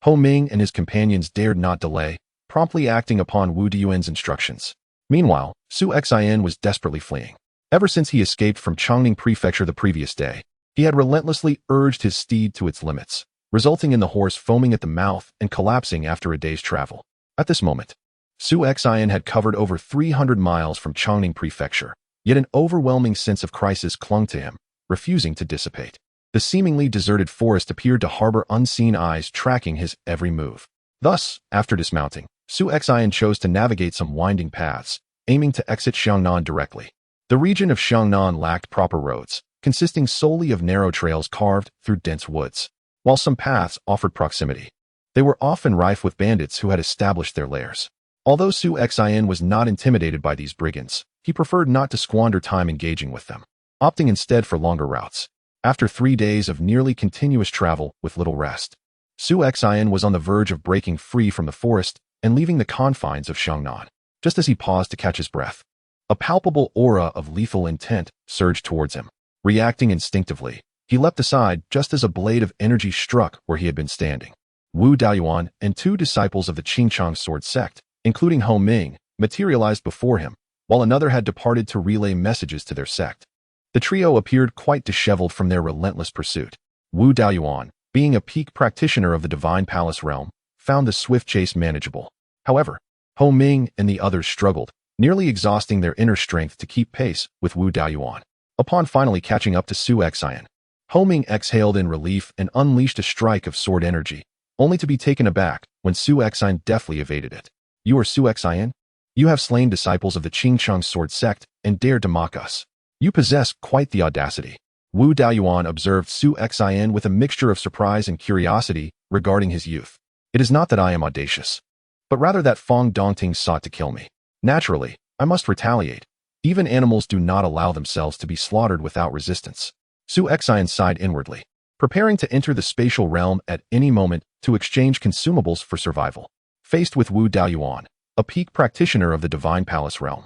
Hong Ming and his companions dared not delay, promptly acting upon Wu Daoyuan's instructions. Meanwhile, Su Xian was desperately fleeing. Ever since he escaped from Chongning Prefecture the previous day, he had relentlessly urged his steed to its limits, resulting in the horse foaming at the mouth and collapsing after a day's travel. At this moment, Su Xian had covered over 300 miles from Chongning Prefecture, yet an overwhelming sense of crisis clung to him, refusing to dissipate. The seemingly deserted forest appeared to harbor unseen eyes tracking his every move. Thus, after dismounting, Su Xian chose to navigate some winding paths, aiming to exit Xiangnan directly. The region of Xiangnan lacked proper roads, consisting solely of narrow trails carved through dense woods. While some paths offered proximity, they were often rife with bandits who had established their lairs. Although Su Xian was not intimidated by these brigands, he preferred not to squander time engaging with them, opting instead for longer routes. After 3 days of nearly continuous travel with little rest, Su Xian was on the verge of breaking free from the forest and leaving the confines of Xiangnan. Just as he paused to catch his breath, a palpable aura of lethal intent surged towards him. Reacting instinctively, he leapt aside just as a blade of energy struck where he had been standing. Wu Daoyuan and 2 disciples of the Qingchang sword sect, including Hong Ming, materialized before him, while another had departed to relay messages to their sect. The trio appeared quite disheveled from their relentless pursuit. Wu Daoyuan, being a peak practitioner of the Divine Palace realm, found the swift chase manageable. However, Hong Ming and the others struggled, nearly exhausting their inner strength to keep pace with Wu Daoyuan. Upon finally catching up to Su Xian, Hong Ming exhaled in relief and unleashed a strike of sword energy, only to be taken aback when Su Xian deftly evaded it. You are Su Xian? You have slain disciples of the Qingchang sword sect and dared to mock us. You possess quite the audacity. Wu Daoyuan observed Su Xian with a mixture of surprise and curiosity regarding his youth. It is not that I am audacious, but rather that Fong Dongting sought to kill me. Naturally, I must retaliate. Even animals do not allow themselves to be slaughtered without resistance. Su Xian sighed inwardly, preparing to enter the spatial realm at any moment to exchange consumables for survival. Faced with Wu Daoyuan, a peak practitioner of the Divine Palace realm,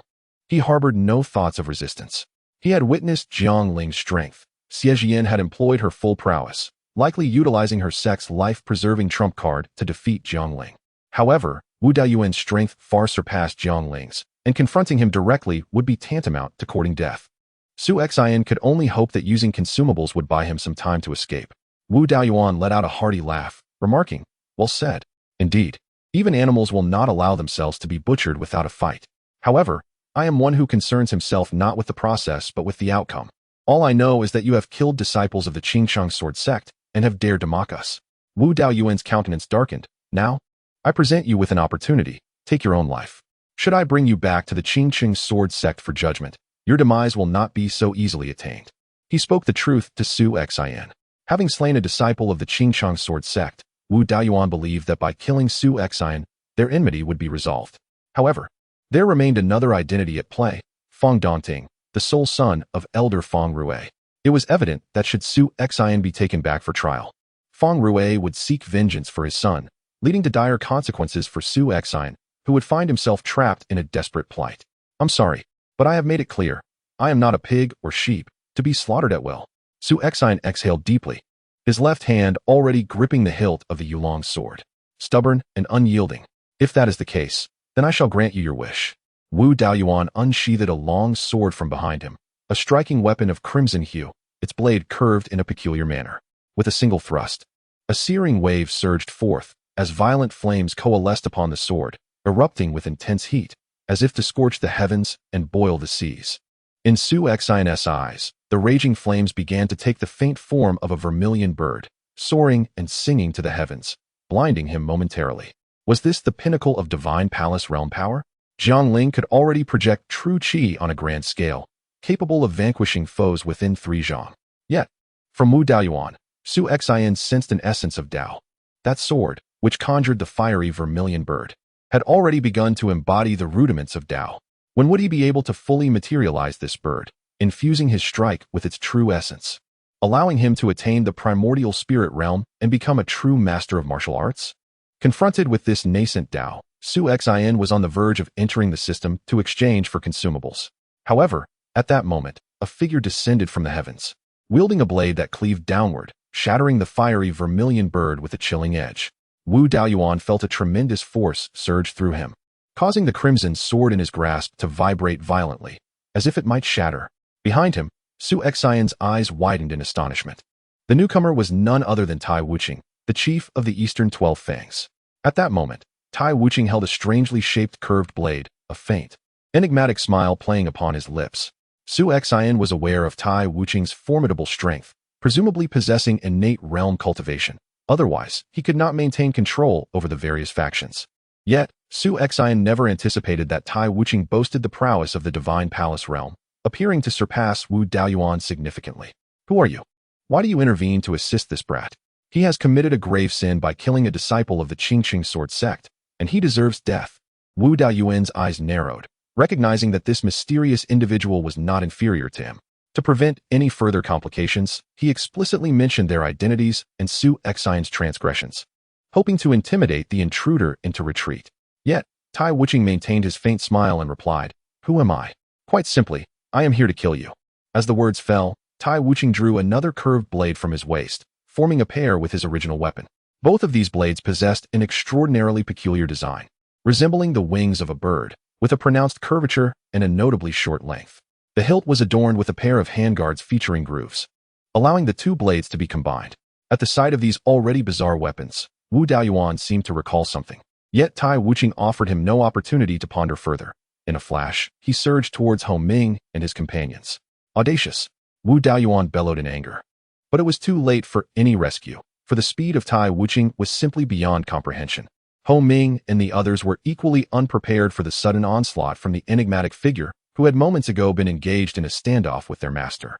he harbored no thoughts of resistance. He had witnessed Jiang Ling's strength. Xie Jian had employed her full prowess, likely utilizing her sect's life-preserving trump card to defeat Jiang Ling. However, Wu Daoyuan's strength far surpassed Jiang Ling's, and confronting him directly would be tantamount to courting death. Su Xian could only hope that using consumables would buy him some time to escape. Wu Daoyuan let out a hearty laugh, remarking, "Well said. Indeed, even animals will not allow themselves to be butchered without a fight. However, I am one who concerns himself not with the process but with the outcome. All I know is that you have killed disciples of the Qingchang sword sect and have dared to mock us." Wu Daoyuan's countenance darkened. "Now, I present you with an opportunity. Take your own life. Should I bring you back to the Qingchang sword sect for judgment, your demise will not be so easily attained." He spoke the truth to Su Xian. Having slain a disciple of the Qingchang sword sect, Wu Daoyuan believed that by killing Su Xian, their enmity would be resolved. However, there remained another identity at play, Fong Dongting, the sole son of Elder Fong Rui. It was evident that should Su Xian be taken back for trial, Fong Rui would seek vengeance for his son, leading to dire consequences for Su Xian, who would find himself trapped in a desperate plight. "I'm sorry, but I have made it clear. I am not a pig or sheep to be slaughtered at will." Su Xian exhaled deeply, his left hand already gripping the hilt of the Yulong sword. "Stubborn and unyielding. If that is the case, then I shall grant you your wish." Wu Daoyuan unsheathed a long sword from behind him, a striking weapon of crimson hue, its blade curved in a peculiar manner. With a single thrust, a searing wave surged forth as violent flames coalesced upon the sword, erupting with intense heat, as if to scorch the heavens and boil the seas. In Su Xian's eyes, the raging flames began to take the faint form of a vermilion bird, soaring and singing to the heavens, blinding him momentarily. Was this the pinnacle of Divine Palace realm power? Jiang Ling could already project true qi on a grand scale, capable of vanquishing foes within 3 zhang. Yet, from Wu Daoyuan, Su Xian sensed an essence of Dao. That sword, which conjured the fiery vermilion bird, had already begun to embody the rudiments of Tao. When would he be able to fully materialize this bird, infusing his strike with its true essence, allowing him to attain the primordial spirit realm and become a true master of martial arts? Confronted with this nascent Tao, Su Xin was on the verge of entering the system to exchange for consumables. However, at that moment, a figure descended from the heavens, wielding a blade that cleaved downward, shattering the fiery vermilion bird with a chilling edge. Wu Daoyuan felt a tremendous force surge through him, causing the crimson sword in his grasp to vibrate violently, as if it might shatter. Behind him, Su Xion's eyes widened in astonishment. The newcomer was none other than Tai Wuching, the chief of the Eastern 12 Fangs. At that moment, Tai Wuching held a strangely shaped curved blade, a faint, enigmatic smile playing upon his lips. Su Xian was aware of Tai Wuching's formidable strength, presumably possessing innate realm cultivation. Otherwise, he could not maintain control over the various factions. Yet, Su Xian never anticipated that Tai Wuching boasted the prowess of the Divine Palace realm, appearing to surpass Wu Daoyuan significantly. Who are you? Why do you intervene to assist this brat? He has committed a grave sin by killing a disciple of the Qingqing sword sect, and he deserves death. Wu Daoyuan's eyes narrowed, recognizing that this mysterious individual was not inferior to him. To prevent any further complications, he explicitly mentioned their identities and Su Xion's transgressions, hoping to intimidate the intruder into retreat. Yet, Tai Wuching maintained his faint smile and replied, "Who am I? Quite simply, I am here to kill you." As the words fell, Tai Wuching drew another curved blade from his waist, forming a pair with his original weapon. Both of these blades possessed an extraordinarily peculiar design, resembling the wings of a bird, with a pronounced curvature and a notably short length. The hilt was adorned with a pair of handguards featuring grooves, allowing the two blades to be combined. At the sight of these already bizarre weapons, Wu Daoyuan seemed to recall something. Yet Tai Wuching offered him no opportunity to ponder further. In a flash, he surged towards Ho Ming and his companions. Audacious! Wu Daoyuan bellowed in anger. But it was too late for any rescue, for the speed of Tai Wuching was simply beyond comprehension. Ho Ming and the others were equally unprepared for the sudden onslaught from the enigmatic figure who had moments ago been engaged in a standoff with their master.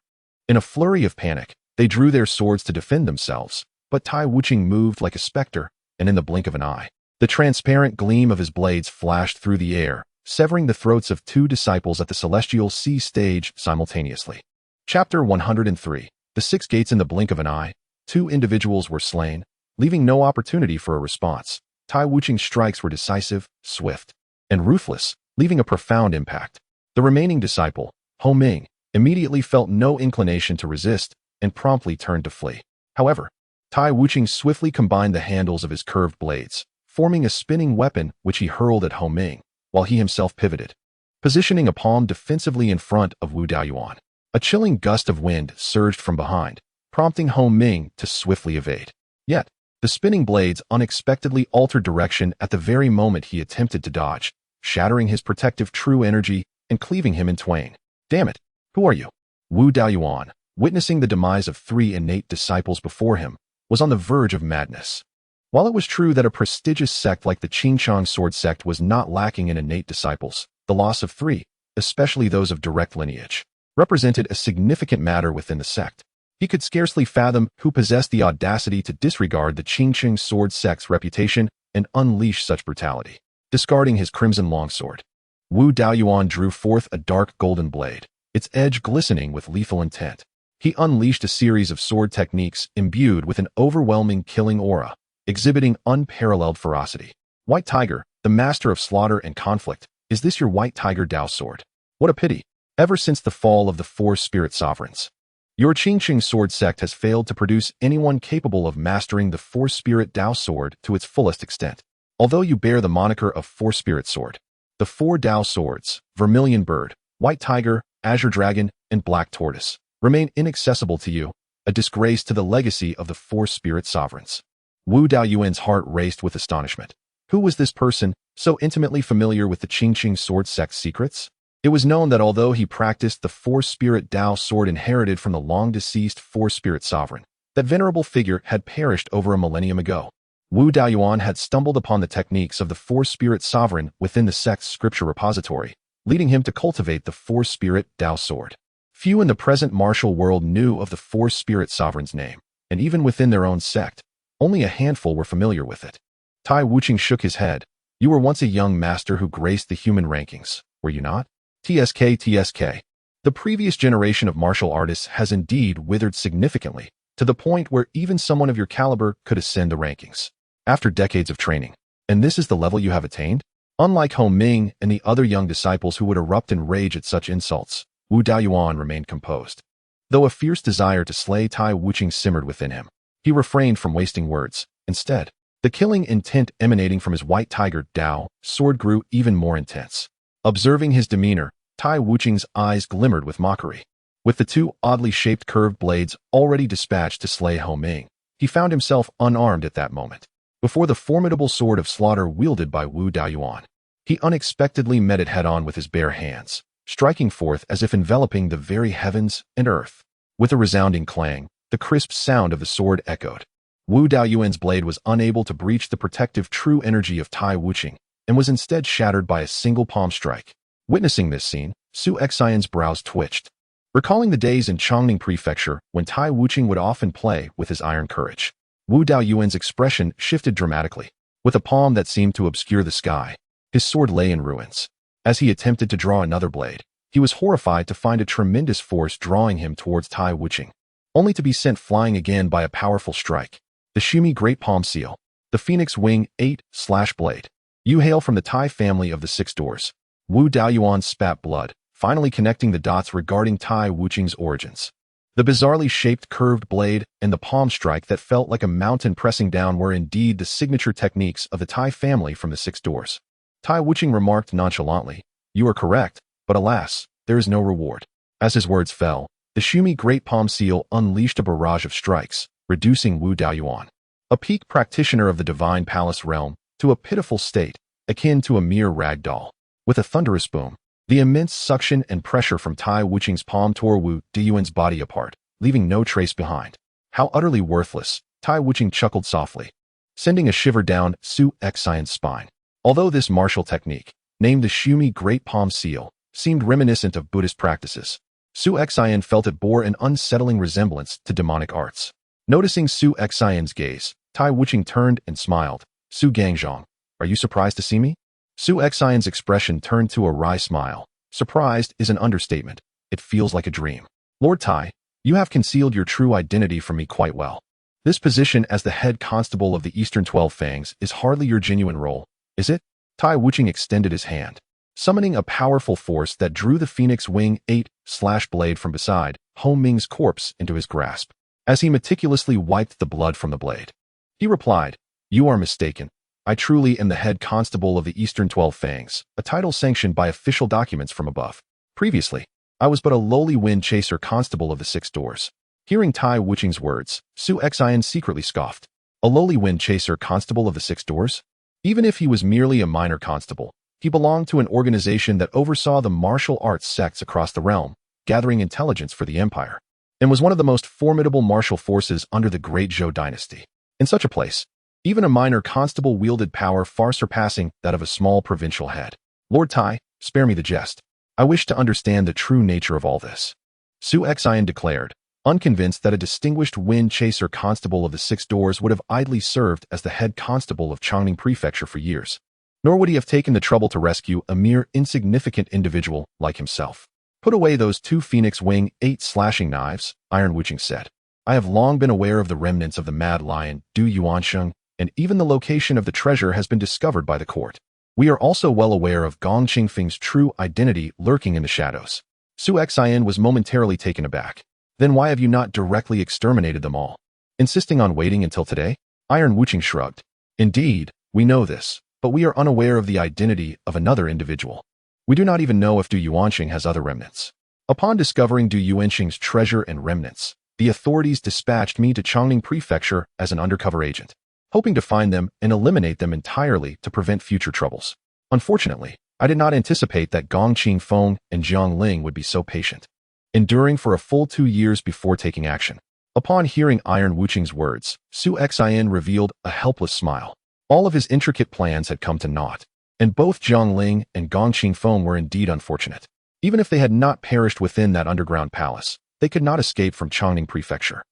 In a flurry of panic, they drew their swords to defend themselves, but Tai Wuching moved like a specter, and in the blink of an eye, the transparent gleam of his blades flashed through the air, severing the throats of two disciples at the Celestial Sea stage simultaneously. Chapter 103. The Six Gates. In the blink of an eye, two individuals were slain, leaving no opportunity for a response. Tai Wuching's strikes were decisive, swift, and ruthless, leaving a profound impact. The remaining disciple, Ho Ming, immediately felt no inclination to resist and promptly turned to flee. However, Tai Wuching swiftly combined the handles of his curved blades, forming a spinning weapon which he hurled at Ho Ming, while he himself pivoted, positioning a palm defensively in front of Wu Daoyuan. A chilling gust of wind surged from behind, prompting Ho Ming to swiftly evade. Yet, the spinning blades unexpectedly altered direction at the very moment he attempted to dodge, shattering his protective true energy and cleaving him in twain. Damn it! Who are you? Wu Daoyuan, witnessing the demise of three innate disciples before him, was on the verge of madness. While it was true that a prestigious sect like the Qingqiang sword sect was not lacking in innate disciples, the loss of three, especially those of direct lineage, represented a significant matter within the sect. He could scarcely fathom who possessed the audacity to disregard the Qingqiang sword sect's reputation and unleash such brutality. Discarding his crimson longsword, Wu Daoyuan drew forth a dark golden blade, its edge glistening with lethal intent. He unleashed a series of sword techniques imbued with an overwhelming killing aura, exhibiting unparalleled ferocity. White Tiger, the master of slaughter and conflict, is this your White Tiger Dao sword? What a pity! Ever since the fall of the four spirit sovereigns, your Qingqing sword sect has failed to produce anyone capable of mastering the four spirit Dao sword to its fullest extent. Although you bear the moniker of Four Spirit Sword, the four Dao swords, Vermilion Bird, White Tiger, Azure Dragon, and Black Tortoise, remain inaccessible to you, a disgrace to the legacy of the four spirit sovereigns. Wu Daoyuan's heart raced with astonishment. Who was this person, so intimately familiar with the Qingqing sword sect's secrets? It was known that although he practiced the four spirit Dao sword inherited from the long-deceased four spirit sovereign, that venerable figure had perished over a millennium ago. Wu Daoyuan had stumbled upon the techniques of the four-spirit sovereign within the sect's scripture repository, leading him to cultivate the four-spirit Dao sword. Few in the present martial world knew of the four-spirit sovereign's name, and even within their own sect, only a handful were familiar with it. Tai Wuching shook his head. You were once a young master who graced the human rankings, were you not? TSK. The previous generation of martial artists has indeed withered significantly, to the point where even someone of your caliber could ascend the rankings. After decades of training. And this is the level you have attained? Unlike Ho Ming and the other young disciples who would erupt in rage at such insults, Wu Daoyuan remained composed. Though a fierce desire to slay Tai Wuching simmered within him, he refrained from wasting words. Instead, the killing intent emanating from his white tiger Dao sword grew even more intense. Observing his demeanor, Tai Wuching's eyes glimmered with mockery. With the two oddly shaped curved blades already dispatched to slay Ho Ming, he found himself unarmed at that moment. Before the formidable sword of slaughter wielded by Wu Daoyuan, he unexpectedly met it head-on with his bare hands, striking forth as if enveloping the very heavens and earth. With a resounding clang, the crisp sound of the sword echoed. Wu Daoyuan's blade was unable to breach the protective true energy of Tai Wuching, and was instead shattered by a single palm strike. Witnessing this scene, Su Xian's brows twitched. Recalling the days in Chongning Prefecture when Tai Wuching would often play with his iron courage, Wu Daoyuan's expression shifted dramatically. With a palm that seemed to obscure the sky, his sword lay in ruins. As he attempted to draw another blade, he was horrified to find a tremendous force drawing him towards Tai Wuching, only to be sent flying again by a powerful strike. The Shumi Great Palm Seal, the Phoenix Wing 8/blade. You hail from the Tai family of the Six Doors. Wu Daoyuan spat blood, finally connecting the dots regarding Tai Wuching's origins. The bizarrely shaped curved blade and the palm strike that felt like a mountain pressing down were indeed the signature techniques of the Tai family from the Six Doors. Tai Wuching remarked nonchalantly, "You are correct, but alas, there is no reward." As his words fell, the Shumi Great Palm Seal unleashed a barrage of strikes, reducing Wu Daoyuan, a peak practitioner of the Divine Palace realm, to a pitiful state, akin to a mere rag doll. With a thunderous boom, the immense suction and pressure from Tai Wuching's palm tore Wu Daoyuan's body apart, leaving no trace behind. How utterly worthless, Tai Wuching chuckled softly, sending a shiver down Su Xian's spine. Although this martial technique, named the Shumi Great Palm Seal, seemed reminiscent of Buddhist practices, Su Xian felt it bore an unsettling resemblance to demonic arts. Noticing Su Xian's gaze, Tai Wuching turned and smiled. "Su Gangzhong, are you surprised to see me?" Su Xian's expression turned to a wry smile. Surprised is an understatement. It feels like a dream. "Lord Tai, you have concealed your true identity from me quite well. This position as the head constable of the Eastern 12 Fangs is hardly your genuine role, is it?" Tai Wuching extended his hand, summoning a powerful force that drew the Phoenix Wing 8/blade from beside Ho Ming's corpse into his grasp. As he meticulously wiped the blood from the blade, he replied, "You are mistaken. I truly am the head constable of the Eastern 12 Fangs, a title sanctioned by official documents from above. Previously, I was but a lowly wind chaser constable of the Six Doors." Hearing Tai Wuching's words, Su Xian secretly scoffed. A lowly wind chaser constable of the Six Doors? Even if he was merely a minor constable, he belonged to an organization that oversaw the martial arts sects across the realm, gathering intelligence for the empire, and was one of the most formidable martial forces under the Great Zhou dynasty. In such a place, even a minor constable wielded power far surpassing that of a small provincial head. "Lord Tai, spare me the jest. I wish to understand the true nature of all this," Su Xian declared, unconvinced that a distinguished wind chaser constable of the Six Doors would have idly served as the head constable of Chongning Prefecture for years. Nor would he have taken the trouble to rescue a mere insignificant individual like himself. "Put away those two Phoenix Wing 8 knives, Iron Wuching said. "I have long been aware of the remnants of the mad lion, Du Yuansheng, and even the location of the treasure has been discovered by the court. We are also well aware of Gong Qingfeng's true identity lurking in the shadows." Su Xian was momentarily taken aback. "Then why have you not directly exterminated them all, insisting on waiting until today?" Iron Wuching shrugged. "Indeed, we know this, but we are unaware of the identity of another individual. We do not even know if Du Yuansheng has other remnants. Upon discovering Du Yuansheng's treasure and remnants, the authorities dispatched me to Chongning Prefecture as an undercover agent, hoping to find them and eliminate them entirely to prevent future troubles. Unfortunately, I did not anticipate that Gong Qingfeng and Jiang Ling would be so patient, enduring for a full 2 years before taking action." Upon hearing Iron Wuching's words, Su Xian revealed a helpless smile. All of his intricate plans had come to naught, and both Jiang Ling and Gong Qingfeng were indeed unfortunate. Even if they had not perished within that underground palace, they could not escape from Chongning Prefecture.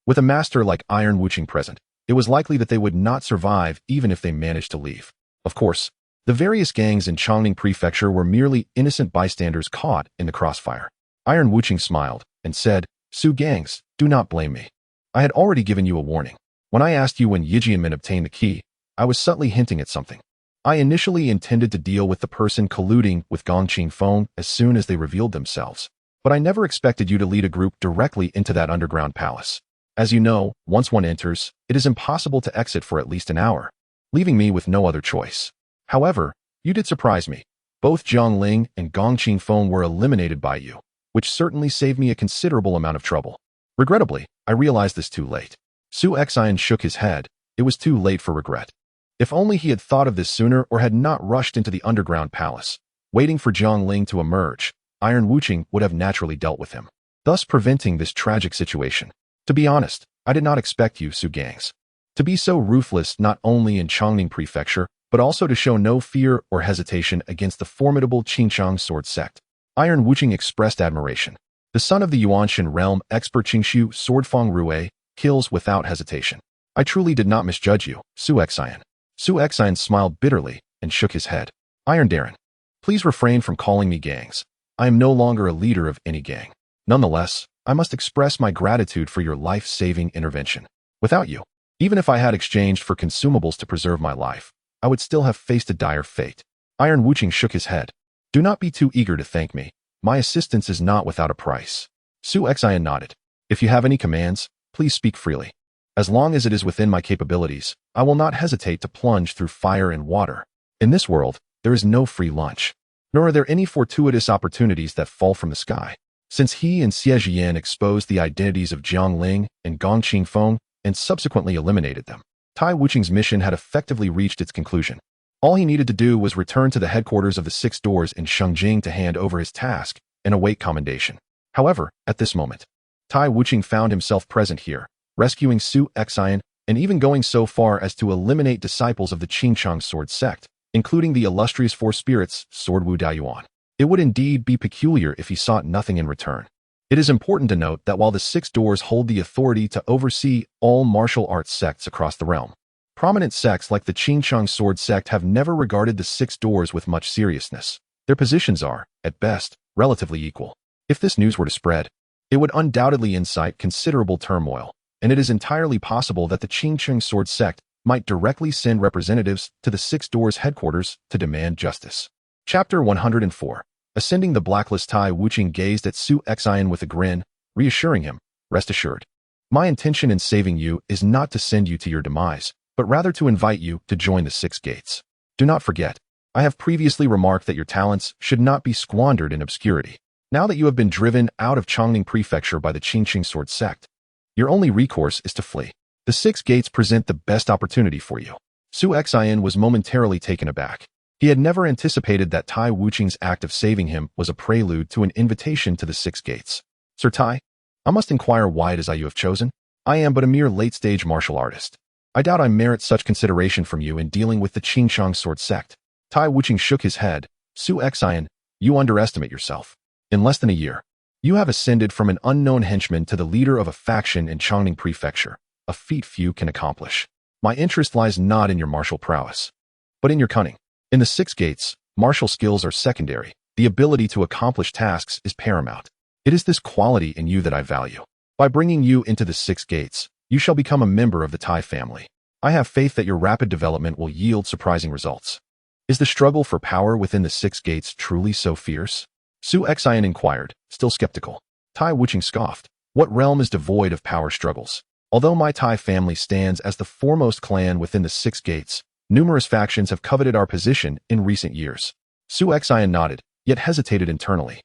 With a master like Iron Wuching present, it was likely that they would not survive even if they managed to leave. Of course, the various gangs in Chongning Prefecture were merely innocent bystanders caught in the crossfire. Iron Wuqing smiled and said, "Su gangs, do not blame me. I had already given you a warning. When I asked you when Yijianmin obtained the key, I was subtly hinting at something. I initially intended to deal with the person colluding with Gong Qingfeng as soon as they revealed themselves, but I never expected you to lead a group directly into that underground palace. As you know, once one enters, it is impossible to exit for at least an hour, leaving me with no other choice. However, you did surprise me. Both Zhang Ling and Gong Qingfeng were eliminated by you, which certainly saved me a considerable amount of trouble. Regrettably, I realized this too late." Su Xian shook his head. It was too late for regret. If only he had thought of this sooner or had not rushed into the underground palace, waiting for Zhang Ling to emerge. Iron Wuqing would have naturally dealt with him, thus preventing this tragic situation. To be honest, I did not expect you, Su gangs, to be so ruthless not only in Chongning Prefecture, but also to show no fear or hesitation against the formidable Qingchang sword sect. Iron Wuqing expressed admiration. The son of the Yuanshan realm expert Qingshu Swordfang Rue kills without hesitation. I truly did not misjudge you, Su Xian. Su Xian smiled bitterly and shook his head. Iron Darren, please refrain from calling me gangs. I am no longer a leader of any gang. Nonetheless, I must express my gratitude for your life-saving intervention. Without you, even if I had exchanged for consumables to preserve my life, I would still have faced a dire fate. Iron Wuqing shook his head. Do not be too eager to thank me. My assistance is not without a price. Su Xian nodded. If you have any commands, please speak freely. As long as it is within my capabilities, I will not hesitate to plunge through fire and water. In this world, there is no free lunch, nor are there any fortuitous opportunities that fall from the sky. Since he and Xie Jian exposed the identities of Zhang Ling and Gong Qingfeng and subsequently eliminated them, Tai Wuqing's mission had effectively reached its conclusion. All he needed to do was return to the headquarters of the Six Doors in Shengjing to hand over his task and await commendation. However, at this moment, Tai Wuqing found himself present here, rescuing Su Xian and even going so far as to eliminate disciples of the Qingchang sword sect, including the illustrious Four Spirits, Sword Wu Daiyuan. It would indeed be peculiar if he sought nothing in return. It is important to note that while the Six Doors hold the authority to oversee all martial arts sects across the realm, prominent sects like the Qingchang sword sect have never regarded the Six Doors with much seriousness. Their positions are, at best, relatively equal. If this news were to spread, it would undoubtedly incite considerable turmoil, and it is entirely possible that the Qingchang sword sect might directly send representatives to the Six Doors headquarters to demand justice. Chapter 104. Ascending the blacklist. Tai Wuqing gazed at Su Xian with a grin, reassuring him, "Rest assured. My intention in saving you is not to send you to your demise, but rather to invite you to join the Six Gates. Do not forget, I have previously remarked that your talents should not be squandered in obscurity. Now that you have been driven out of Chongning Prefecture by the Qingchang sword sect, your only recourse is to flee. The Six Gates present the best opportunity for you." Su Xian was momentarily taken aback. He had never anticipated that Tai Wuqing's act of saving him was a prelude to an invitation to the Six Gates. "Sir Tai, I must inquire why it is you have chosen. I am but a mere late-stage martial artist. I doubt I merit such consideration from you in dealing with the Qingchang sword sect." Tai Wuqing shook his head. "Su Xian, you underestimate yourself. In less than a year, you have ascended from an unknown henchman to the leader of a faction in Chongning Prefecture, a feat few can accomplish. My interest lies not in your martial prowess, but in your cunning. In the Six Gates, martial skills are secondary. The ability to accomplish tasks is paramount. It is this quality in you that I value. By bringing you into the Six Gates, you shall become a member of the Tai family. I have faith that your rapid development will yield surprising results." "Is the struggle for power within the Six Gates truly so fierce?" Su Xian inquired, still skeptical. Tai Wuqing scoffed. "What realm is devoid of power struggles? Although my Tai family stands as the foremost clan within the Six Gates, numerous factions have coveted our position in recent years." Su Xian nodded, yet hesitated internally.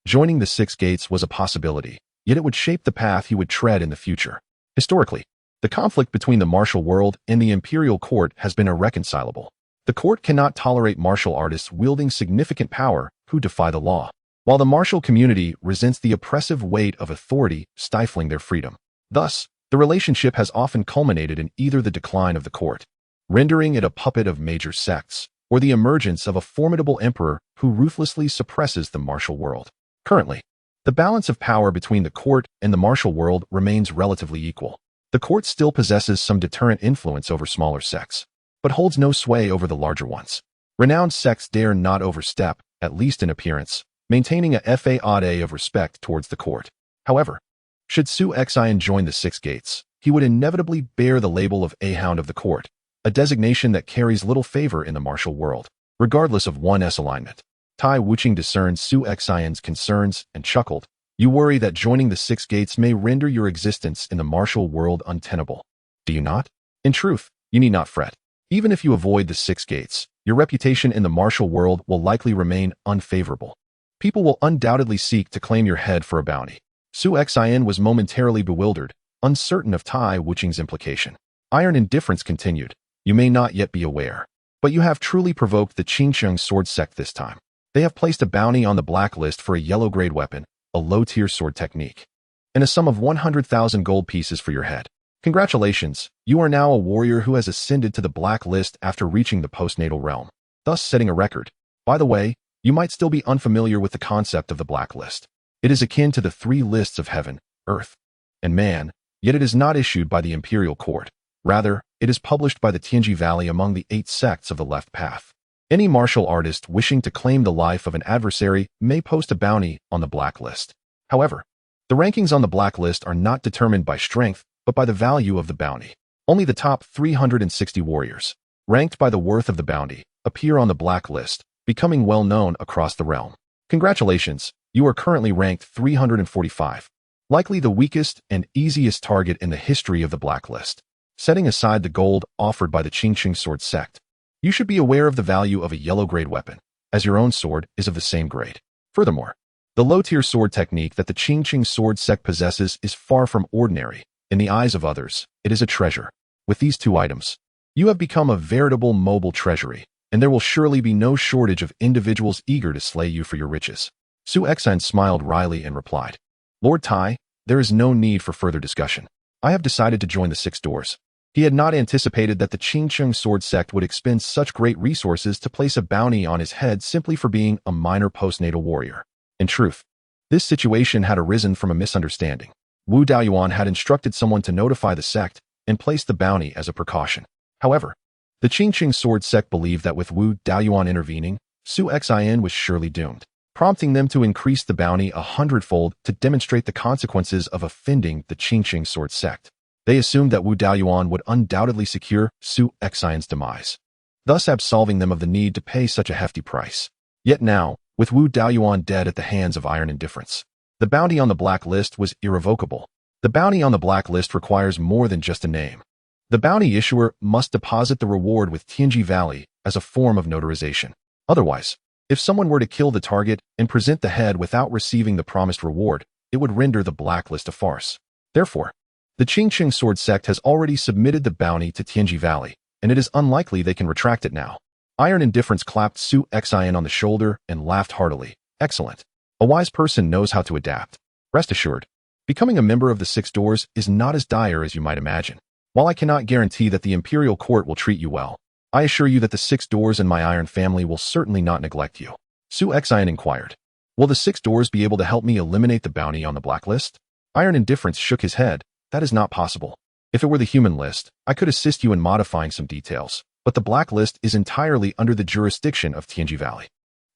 Joining the Six Gates was a possibility, yet it would shape the path he would tread in the future. Historically, the conflict between the martial world and the imperial court has been irreconcilable. The court cannot tolerate martial artists wielding significant power who defy the law, while the martial community resents the oppressive weight of authority stifling their freedom. Thus, the relationship has often culminated in either the decline of the court, rendering it a puppet of major sects, or the emergence of a formidable emperor who ruthlessly suppresses the martial world. Currently, the balance of power between the court and the martial world remains relatively equal. The court still possesses some deterrent influence over smaller sects, but holds no sway over the larger ones. Renowned sects dare not overstep, at least in appearance, maintaining a facade of respect towards the court. However, should Su Xian join the Six Gates, he would inevitably bear the label of a Hound of the Court, a designation that carries little favor in the martial world, regardless of one's alignment. Tai Wuching discerned Su Xian's concerns and chuckled. You worry that joining the Six Gates may render your existence in the martial world untenable. Do you not? In truth, you need not fret. Even if you avoid the Six Gates, your reputation in the martial world will likely remain unfavorable. People will undoubtedly seek to claim your head for a bounty. Su Xian was momentarily bewildered, uncertain of Tai Wuching's implication. Iron Indifference continued. You may not yet be aware, but you have truly provoked the Qingcheng sword sect this time. They have placed a bounty on the blacklist for a yellow-grade weapon, a low-tier sword technique, and a sum of 100,000 gold pieces for your head. Congratulations, you are now a warrior who has ascended to the blacklist after reaching the postnatal realm, thus setting a record. By the way, you might still be unfamiliar with the concept of the blacklist. It is akin to the three lists of heaven, earth, and man, yet it is not issued by the imperial court. Rather, it is published by the Tianji Valley among the 8 sects of the left path. Any martial artist wishing to claim the life of an adversary may post a bounty on the blacklist. However, the rankings on the blacklist are not determined by strength, but by the value of the bounty. Only the top 360 warriors, ranked by the worth of the bounty, appear on the blacklist, becoming well known across the realm. Congratulations, you are currently ranked 345, likely the weakest and easiest target in the history of the blacklist. Setting aside the gold offered by the Qingcheng sword sect, you should be aware of the value of a yellow-grade weapon, as your own sword is of the same grade. Furthermore, the low-tier sword technique that the Qingcheng sword sect possesses is far from ordinary. In the eyes of others, it is a treasure. With these 2 items, you have become a veritable mobile treasury, and there will surely be no shortage of individuals eager to slay you for your riches. Su Xian smiled wryly and replied, Lord Tai, there is no need for further discussion. I have decided to join the 6 doors. He had not anticipated that the Qingcheng sword sect would expend such great resources to place a bounty on his head simply for being a minor postnatal warrior. In truth, this situation had arisen from a misunderstanding. Wu Daoyuan had instructed someone to notify the sect and place the bounty as a precaution. However, the Qingcheng sword sect believed that with Wu Daoyuan intervening, Su Xian was surely doomed, prompting them to increase the bounty 100-fold to demonstrate the consequences of offending the Qingcheng sword sect. They assumed that Wu Daoyuan would undoubtedly secure Su Xian's demise, thus absolving them of the need to pay such a hefty price. Yet now, with Wu Daoyuan dead at the hands of Iron Indifference, the bounty on the blacklist was irrevocable. The bounty on the blacklist requires more than just a name. The bounty issuer must deposit the reward with Tianji Valley as a form of notarization. Otherwise, if someone were to kill the target and present the head without receiving the promised reward, it would render the blacklist a farce. Therefore, the Qingcheng sword sect has already submitted the bounty to Tianji Valley, and it is unlikely they can retract it now. Iron Indifference clapped Su Xian on the shoulder and laughed heartily. Excellent. A wise person knows how to adapt. Rest assured, becoming a member of the 6 doors is not as dire as you might imagine. While I cannot guarantee that the imperial court will treat you well, I assure you that the 6 doors and my Iron family will certainly not neglect you. Su Xian inquired, Will the 6 doors be able to help me eliminate the bounty on the blacklist? Iron Indifference shook his head. That is not possible. If it were the human list, I could assist you in modifying some details, but the blacklist is entirely under the jurisdiction of Tianji Valley.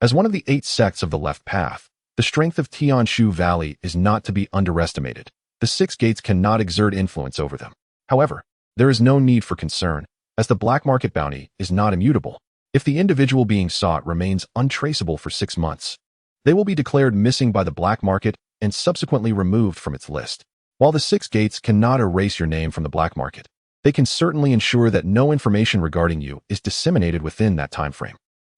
As one of the 8 sects of the left path, the strength of Tianshu Valley is not to be underestimated. The 6 gates cannot exert influence over them. However, there is no need for concern, as the black market bounty is not immutable. If the individual being sought remains untraceable for 6 months, they will be declared missing by the black market and subsequently removed from its list. While the 6 gates cannot erase your name from the black market, they can certainly ensure that no information regarding you is disseminated within that time frame.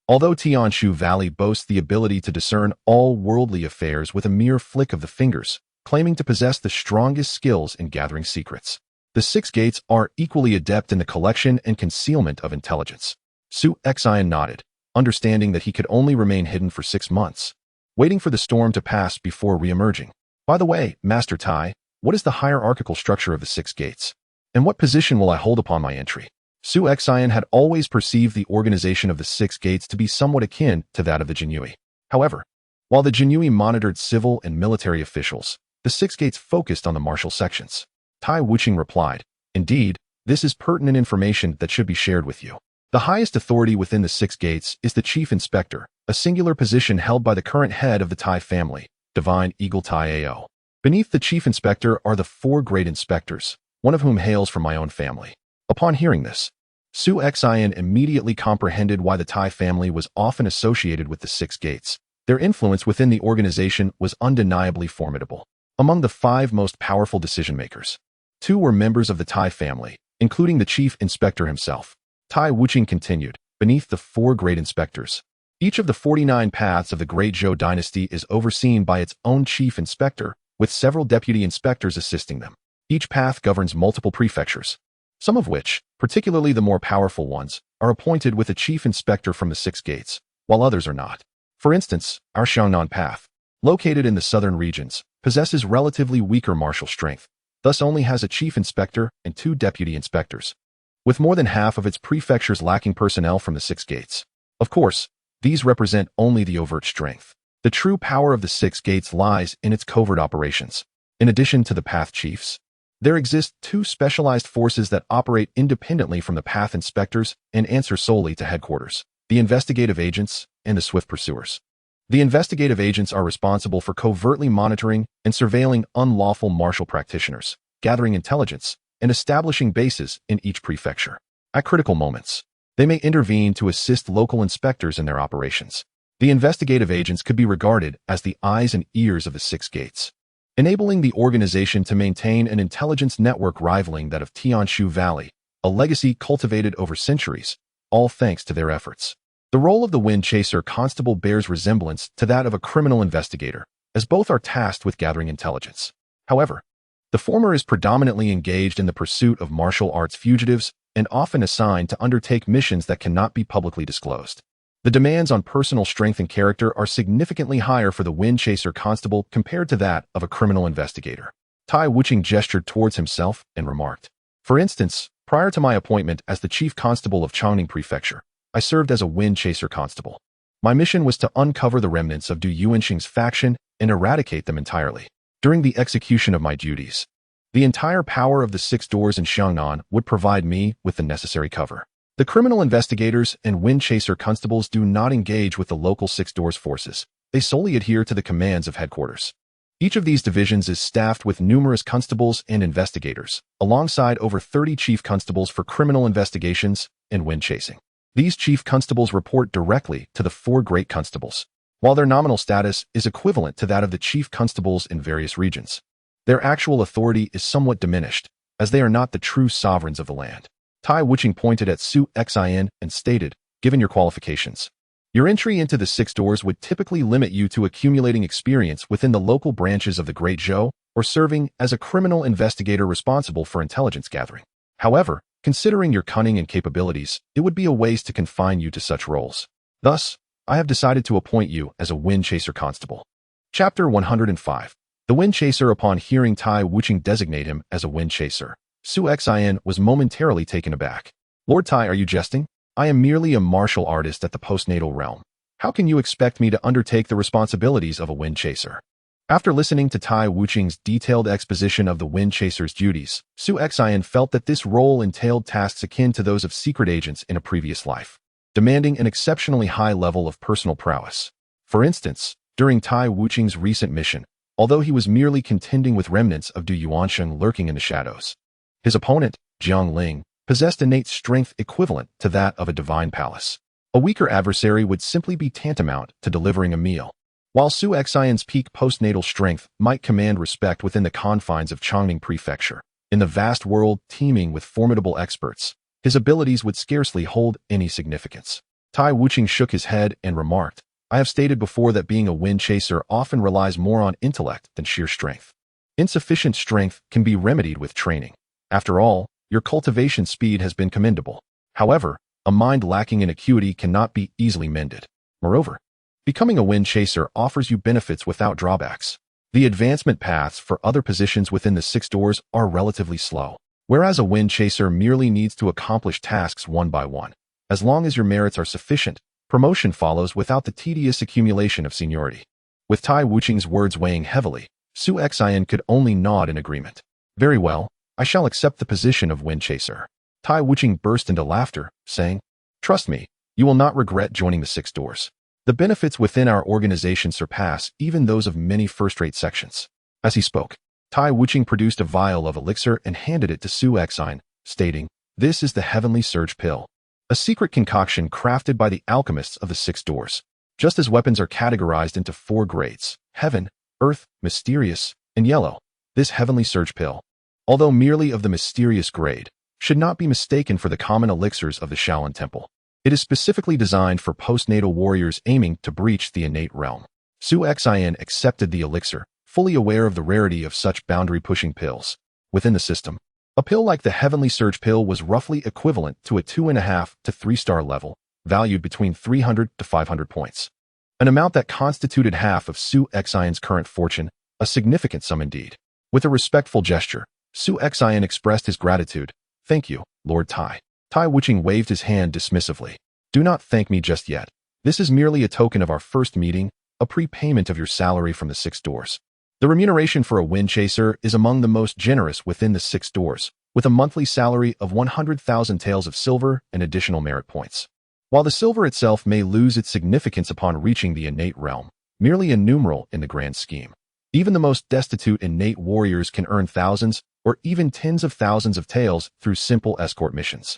Although Tianshu Valley boasts the ability to discern all worldly affairs with a mere flick of the fingers, claiming to possess the strongest skills in gathering secrets, the 6 gates are equally adept in the collection and concealment of intelligence. Su Xian nodded, understanding that he could only remain hidden for 6 months, waiting for the storm to pass before re-emerging. By the way, Master Tai, what is the hierarchical structure of the 6 gates? And what position will I hold upon my entry? Su Xian had always perceived the organization of the 6 gates to be somewhat akin to that of the Jianghu. However, while the Jianghu monitored civil and military officials, the 6 gates focused on the martial sections. Tai Wuching replied, Indeed, this is pertinent information that should be shared with you. The highest authority within the Six Gates is the Chief Inspector, a singular position held by the current head of the Tai family, Divine Eagle Tai Ao. Beneath the Chief Inspector are the four great inspectors, one of whom hails from my own family. Upon hearing this, Su Xian immediately comprehended why the Tai family was often associated with the Six Gates. Their influence within the organization was undeniably formidable. Among the 5 most powerful decision-makers, 2 were members of the Tai family, including the Chief Inspector himself. Tai Wuqing continued, beneath the 4 great inspectors. Each of the 49 paths of the Great Zhou dynasty is overseen by its own Chief Inspector, with several deputy inspectors assisting them. Each path governs multiple prefectures, some of which, particularly the more powerful ones, are appointed with a Chief Inspector from the Six Gates, while others are not. For instance, our Xiangnan path, located in the southern regions, possesses relatively weaker martial strength, thus only has a Chief Inspector and 2 deputy inspectors, with more than half of its prefectures lacking personnel from the Six Gates. Of course, these represent only the overt strength. The true power of the Six Gates lies in its covert operations. In addition to the path chiefs, there exist 2 specialized forces that operate independently from the path inspectors and answer solely to headquarters: the investigative agents and the swift pursuers. The investigative agents are responsible for covertly monitoring and surveilling unlawful martial practitioners, gathering intelligence, and establishing bases in each prefecture. At critical moments, they may intervene to assist local inspectors in their operations. The investigative agents could be regarded as the eyes and ears of the Six Gates, enabling the organization to maintain an intelligence network rivaling that of Tianshu Valley, a legacy cultivated over centuries, all thanks to their efforts. The role of the Wind Chaser Constable bears resemblance to that of a criminal investigator, as both are tasked with gathering intelligence. However, the former is predominantly engaged in the pursuit of martial arts fugitives and often assigned to undertake missions that cannot be publicly disclosed. The demands on personal strength and character are significantly higher for the Wind Chaser Constable compared to that of a criminal investigator. Tai Wuqing gestured towards himself and remarked, "For instance, prior to my appointment as the Chief Constable of Chongning Prefecture, I served as a Wind Chaser Constable. My mission was to uncover the remnants of Du Yuanxing's faction and eradicate them entirely. During the execution of my duties, the entire power of the 6 doors in Xiangnan would provide me with the necessary cover. The criminal investigators and Wind Chaser constables do not engage with the local 6 doors forces. They solely adhere to the commands of headquarters. Each of these divisions is staffed with numerous constables and investigators, alongside over 30 chief constables for criminal investigations and wind chasing. These chief constables report directly to the 4 great constables, while their nominal status is equivalent to that of the chief constables in various regions. Their actual authority is somewhat diminished, as they are not the true sovereigns of the land." Tai Wuqing pointed at Su Xian and stated, "Given your qualifications, your entry into the 6 doors would typically limit you to accumulating experience within the local branches of the Great Zhou or serving as a criminal investigator responsible for intelligence gathering. However, considering your cunning and capabilities, it would be a waste to confine you to such roles. Thus, I have decided to appoint you as a Wind Chaser Constable." Chapter 105. The Wind Chaser. Upon hearing Tai Wuqing designate him as a Wind Chaser, Su Xian was momentarily taken aback. "Lord Tai, are you jesting? I am merely a martial artist at the postnatal realm. How can you expect me to undertake the responsibilities of a Wind Chaser?" After listening to Tai Wuqing's detailed exposition of the Wind Chaser's duties, Su Xian felt that this role entailed tasks akin to those of secret agents in a previous life, demanding an exceptionally high level of personal prowess. For instance, during Tai Wuqing's recent mission, although he was merely contending with remnants of Du Yuanxing lurking in the shadows, his opponent, Jiang Ling, possessed innate strength equivalent to that of a divine palace. A weaker adversary would simply be tantamount to delivering a meal. While Su Xian's peak postnatal strength might command respect within the confines of Chongning Prefecture, in the vast world teeming with formidable experts, his abilities would scarcely hold any significance. Tai Wuqing shook his head and remarked, "I have stated before that being a Wind Chaser often relies more on intellect than sheer strength. Insufficient strength can be remedied with training. After all, your cultivation speed has been commendable. However, a mind lacking in acuity cannot be easily mended. Moreover, becoming a Wind Chaser offers you benefits without drawbacks. The advancement paths for other positions within the 6 doors are relatively slow, whereas a Wind Chaser merely needs to accomplish tasks one by one. As long as your merits are sufficient, promotion follows without the tedious accumulation of seniority." With Tai Wuqing's words weighing heavily, Su Xian could only nod in agreement. "Very well, I shall accept the position of wind chaser. Tai Wuching burst into laughter, saying, "Trust me, you will not regret joining the Six Doors. The benefits within our organization surpass even those of many first-rate sections." As he spoke, Tai Wuching produced a vial of elixir and handed it to Su Exine, stating, "This is the Heavenly Surge Pill, a secret concoction crafted by the alchemists of the Six Doors. Just as weapons are categorized into 4 grades, heaven, earth, mysterious, and yellow, this Heavenly Surge Pill, although merely of the mysterious grade, should not be mistaken for the common elixirs of the Shaolin Temple. It is specifically designed for postnatal warriors aiming to breach the innate realm." Su Exine accepted the elixir, fully aware of the rarity of such boundary-pushing pills. Within the system, a pill like the Heavenly Surge Pill was roughly equivalent to a 2.5 to 3-star level, valued between 300 to 500 points. An amount that constituted half of Su Exine's current fortune, a significant sum indeed. With a respectful gesture, Su Exine expressed his gratitude. "Thank you, Lord Tai." Tai Wuching waved his hand dismissively. "Do not thank me just yet. This is merely a token of our first meeting, a prepayment of your salary from the Six Doors. The remuneration for a wind chaser is among the most generous within the Six Doors, with a monthly salary of 100,000 taels of silver and additional merit points. While the silver itself may lose its significance upon reaching the innate realm, merely a numeral in the grand scheme. Even the most destitute innate warriors can earn thousands or even tens of thousands of taels through simple escort missions.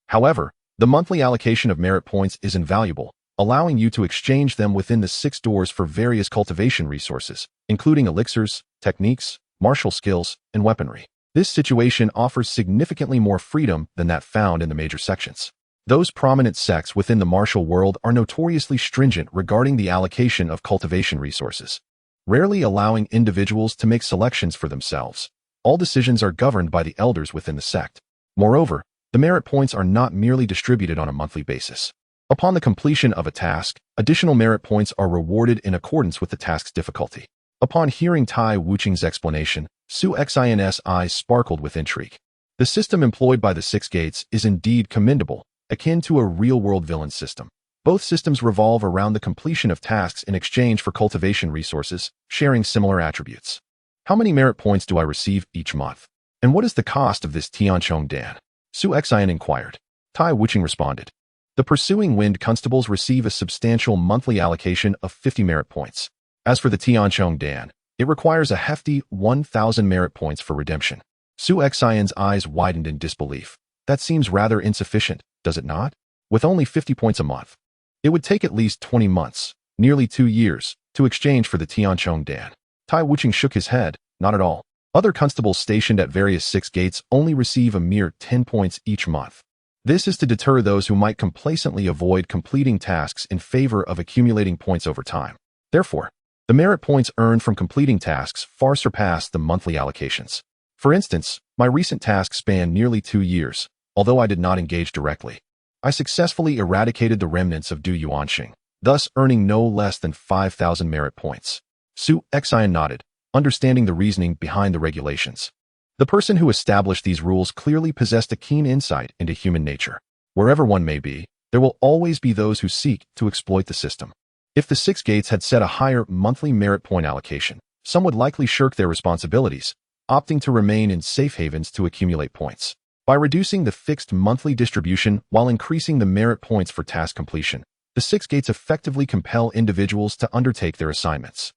However, the monthly allocation of merit points is invaluable, allowing you to exchange them within the Six Doors for various cultivation resources, including elixirs, techniques, martial skills, and weaponry. This situation offers significantly more freedom than that found in the major sections. Those prominent sects within the martial world are notoriously stringent regarding the allocation of cultivation resources, rarely allowing individuals to make selections for themselves. All decisions are governed by the elders within the sect. Moreover, the merit points are not merely distributed on a monthly basis. Upon the completion of a task, additional merit points are rewarded in accordance with the task's difficulty. Upon hearing Tai Wuching's explanation, Su Xian's eyes sparkled with intrigue. The system employed by the Six Gates is indeed commendable, akin to a real-world villain system. Both systems revolve around the completion of tasks in exchange for cultivation resources, sharing similar attributes. How many merit points do I receive each month? And what is the cost of this Tianchong Dan? Su Xian inquired. Tai Wuching responded. The pursuing wind constables receive a substantial monthly allocation of 50 merit points. As for the Tianchong Dan, it requires a hefty 1,000 merit points for redemption. Su Xian's eyes widened in disbelief. That seems rather insufficient, does it not? With only 50 points a month, it would take at least 20 months, nearly 2 years, to exchange for the Tianchong Dan. Tai Wuching shook his head. Not at all. Other constables stationed at various Six Gates only receive a mere 10 points each month. This is to deter those who might complacently avoid completing tasks in favor of accumulating points over time. Therefore, the merit points earned from completing tasks far surpass the monthly allocations. For instance, my recent task spanned nearly 2 years, although I did not engage directly. I successfully eradicated the remnants of Du Yuanxing, thus earning no less than 5,000 merit points. Su Xian nodded, understanding the reasoning behind the regulations. The person who established these rules clearly possessed a keen insight into human nature. Wherever one may be, there will always be those who seek to exploit the system. If the Six Gates had set a higher monthly merit point allocation, some would likely shirk their responsibilities, opting to remain in safe havens to accumulate points. By reducing the fixed monthly distribution while increasing the merit points for task completion, the Six Gates effectively compel individuals to undertake their assignments.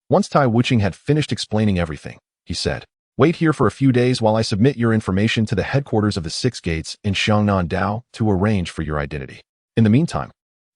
Once Tai Wuching had finished explaining everything, he said, "Wait here for a few days while I submit your information to the headquarters of the Six Gates in Xiangnan Dao to arrange for your identity. In the meantime,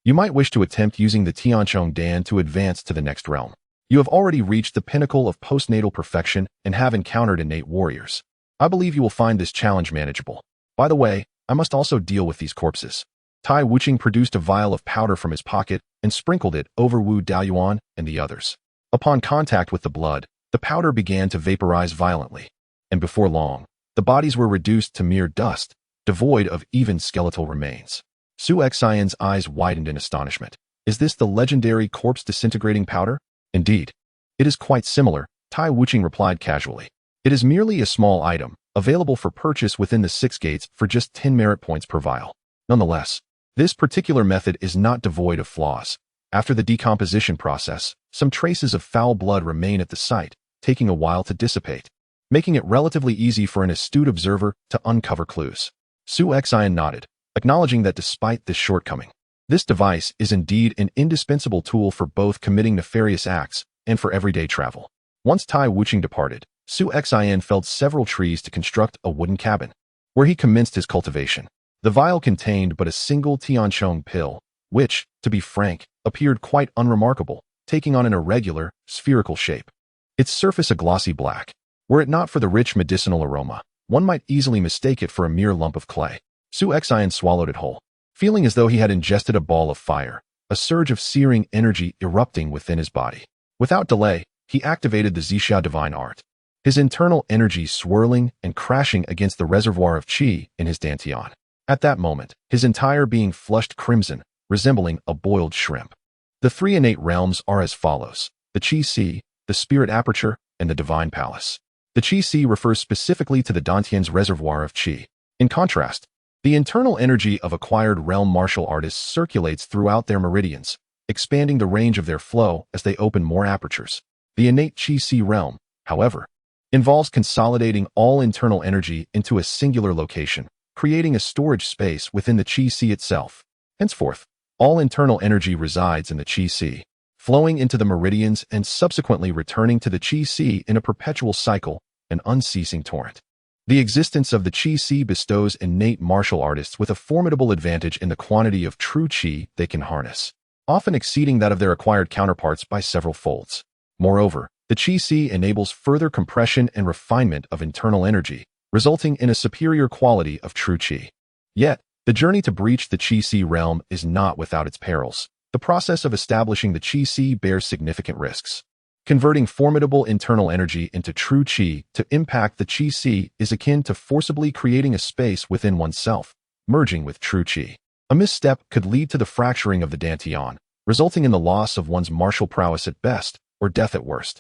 you might wish to attempt using the Tianchong Dan to advance to the next realm. You have already reached the pinnacle of postnatal perfection and have encountered innate warriors. I believe you will find this challenge manageable. By the way, I must also deal with these corpses." Tai Wuching produced a vial of powder from his pocket and sprinkled it over Wu Daoyuan and the others. Upon contact with the blood, the powder began to vaporize violently, and before long, the bodies were reduced to mere dust, devoid of even skeletal remains. Su Xian's eyes widened in astonishment. Is this the legendary corpse-disintegrating powder? Indeed. It is quite similar, Tai Wuching replied casually. It is merely a small item, available for purchase within the Six Gates for just 10 merit points per vial. Nonetheless, this particular method is not devoid of flaws. After the decomposition process, some traces of foul blood remain at the site, taking a while to dissipate. making it relatively easy for an astute observer to uncover clues. Su Xian nodded, acknowledging that despite this shortcoming, this device is indeed an indispensable tool for both committing nefarious acts and for everyday travel. Once Tai Wuching departed, Su Xian felled several trees to construct a wooden cabin, where he commenced his cultivation. The vial contained but a single Tianchong pill, which, to be frank, appeared quite unremarkable, taking on an irregular, spherical shape. Its surface a glossy black. Were it not for the rich medicinal aroma, one might easily mistake it for a mere lump of clay. Su Xian swallowed it whole, feeling as though he had ingested a ball of fire, a surge of searing energy erupting within his body. Without delay, he activated the Zixia divine art, his internal energy swirling and crashing against the reservoir of qi in his dantian. At that moment, his entire being flushed crimson, resembling a boiled shrimp. The three innate realms are as follows: the qi sea, the spirit aperture, and the divine palace. The qi sea refers specifically to the dantian's reservoir of qi. In contrast, the internal energy of acquired realm martial artists circulates throughout their meridians, expanding the range of their flow as they open more apertures. The innate qi sea realm, however, involves consolidating all internal energy into a singular location, creating a storage space within the qi sea itself. Henceforth, all internal energy resides in the qi sea, flowing into the meridians and subsequently returning to the qi sea in a perpetual cycle, an unceasing torrent. The existence of the qi sea bestows innate martial artists with a formidable advantage in the quantity of true qi they can harness, often exceeding that of their acquired counterparts by several folds. Moreover, the qi sea enables further compression and refinement of internal energy, resulting in a superior quality of true qi. Yet, the journey to breach the qi sea realm is not without its perils. The process of establishing the qi sea bears significant risks. Converting formidable internal energy into true qi to impact the qi sea is akin to forcibly creating a space within oneself, merging with true qi. A misstep could lead to the fracturing of the dantian, resulting in the loss of one's martial prowess at best, or death at worst.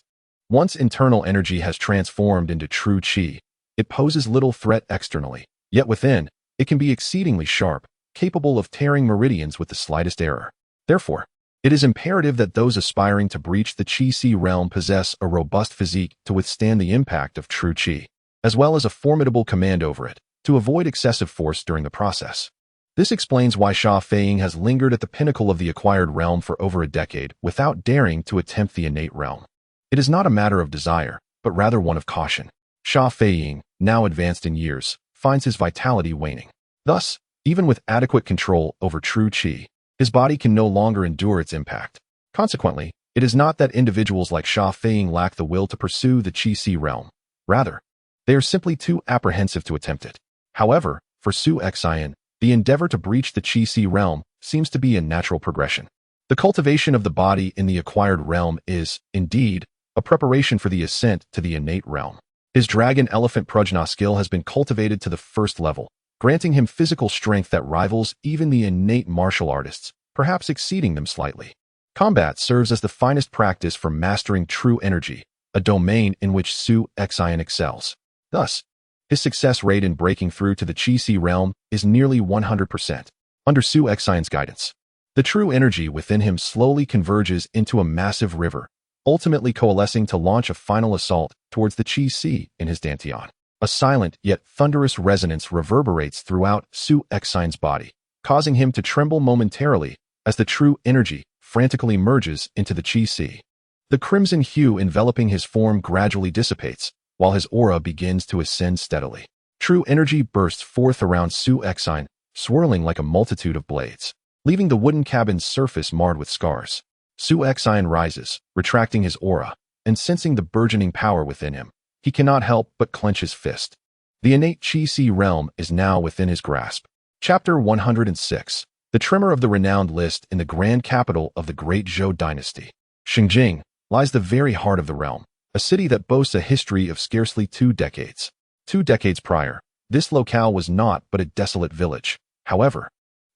Once internal energy has transformed into true qi, it poses little threat externally, yet within, it can be exceedingly sharp, capable of tearing meridians with the slightest error. Therefore, it is imperative that those aspiring to breach the qi sea realm possess a robust physique to withstand the impact of true qi, as well as a formidable command over it, to avoid excessive force during the process. This explains why Sha Feiying has lingered at the pinnacle of the acquired realm for over a decade without daring to attempt the innate realm. It is not a matter of desire, but rather one of caution. Sha Feiying, now advanced in years, finds his vitality waning. Thus, even with adequate control over true qi, his body can no longer endure its impact. Consequently, it is not that individuals like Sha Feiying lack the will to pursue the qi sea realm. Rather, they are simply too apprehensive to attempt it. However, for Su Xian, the endeavor to breach the qi sea realm seems to be a natural progression. The cultivation of the body in the acquired realm is, indeed, a preparation for the ascent to the innate realm. His dragon elephant prajna skill has been cultivated to the first level, granting him physical strength that rivals even the innate martial artists, perhaps exceeding them slightly. Combat serves as the finest practice for mastering true energy, a domain in which Su Xian excels. Thus, his success rate in breaking through to the qi sea realm is nearly 100%. Under Su Xian's guidance, the true energy within him slowly converges into a massive river, ultimately coalescing to launch a final assault towards the qi sea in his dantian. A silent yet thunderous resonance reverberates throughout Su Xian's body, causing him to tremble momentarily as the true energy frantically merges into the qi sea. The crimson hue enveloping his form gradually dissipates, while his aura begins to ascend steadily. True energy bursts forth around Su Xian, swirling like a multitude of blades, leaving the wooden cabin's surface marred with scars. Su Xian rises, retracting his aura, and sensing the burgeoning power within him, he cannot help but clench his fist. The innate qi sea realm is now within his grasp. Chapter 106. The tremor of the renowned list in the grand capital of the great Zhou dynasty. Xinjing lies the very heart of the realm, a city that boasts a history of scarcely 2 decades. 2 decades prior, this locale was naught but a desolate village. However,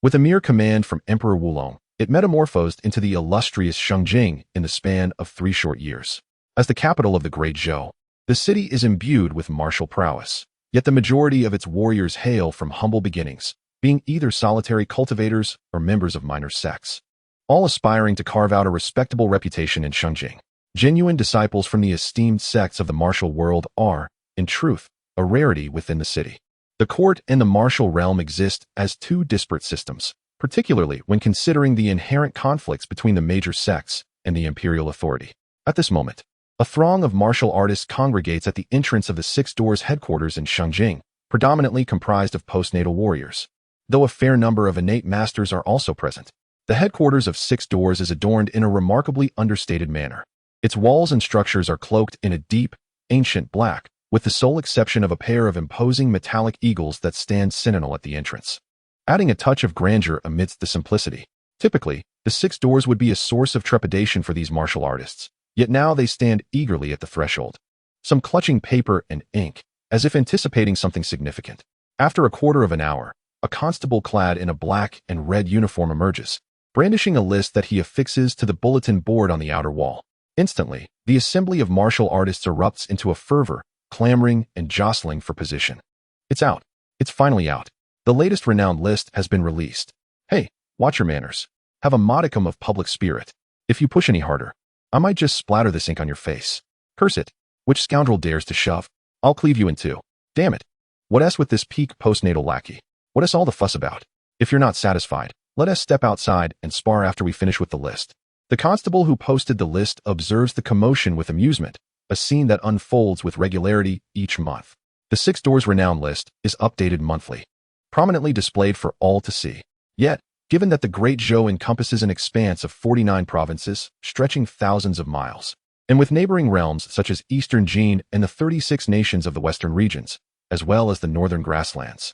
with a mere command from Emperor Wulong, it metamorphosed into the illustrious Xinjing in the span of 3 short years. As the capital of the great Zhou, the city is imbued with martial prowess, yet the majority of its warriors hail from humble beginnings, being either solitary cultivators or members of minor sects, all aspiring to carve out a respectable reputation in Xinjing. Genuine disciples from the esteemed sects of the martial world are, in truth, a rarity within the city. The court and the martial realm exist as two disparate systems, particularly when considering the inherent conflicts between the major sects and the imperial authority. At this moment, a throng of martial artists congregates at the entrance of the Six Doors headquarters in Shangjing, predominantly comprised of postnatal warriors. Though a fair number of innate masters are also present, the headquarters of Six Doors is adorned in a remarkably understated manner. Its walls and structures are cloaked in a deep, ancient black, with the sole exception of a pair of imposing metallic eagles that stand sentinel at the entrance, adding a touch of grandeur amidst the simplicity. Typically, the Six Doors would be a source of trepidation for these martial artists, yet now they stand eagerly at the threshold, some clutching paper and ink, as if anticipating something significant. After a quarter of an hour, a constable clad in a black and red uniform emerges, brandishing a list that he affixes to the bulletin board on the outer wall. Instantly, the assembly of martial artists erupts into a fervor, clamoring and jostling for position. It's out. It's finally out. The latest renowned list has been released. Hey, watch your manners. Have a modicum of public spirit. If you push any harder, I might just splatter this ink on your face. Curse it. Which scoundrel dares to shove? I'll cleave you in two. Damn it. What s with this peak postnatal lackey? What is all the fuss about? If you're not satisfied, let us step outside and spar after we finish with the list. The constable who posted the list observes the commotion with amusement, a scene that unfolds with regularity each month. The Six Doors renowned list is updated monthly, prominently displayed for all to see. Yet, given that the Great Zhou encompasses an expanse of 49 provinces, stretching thousands of miles, and with neighboring realms such as Eastern Jin and the 36 nations of the western regions, as well as the northern grasslands,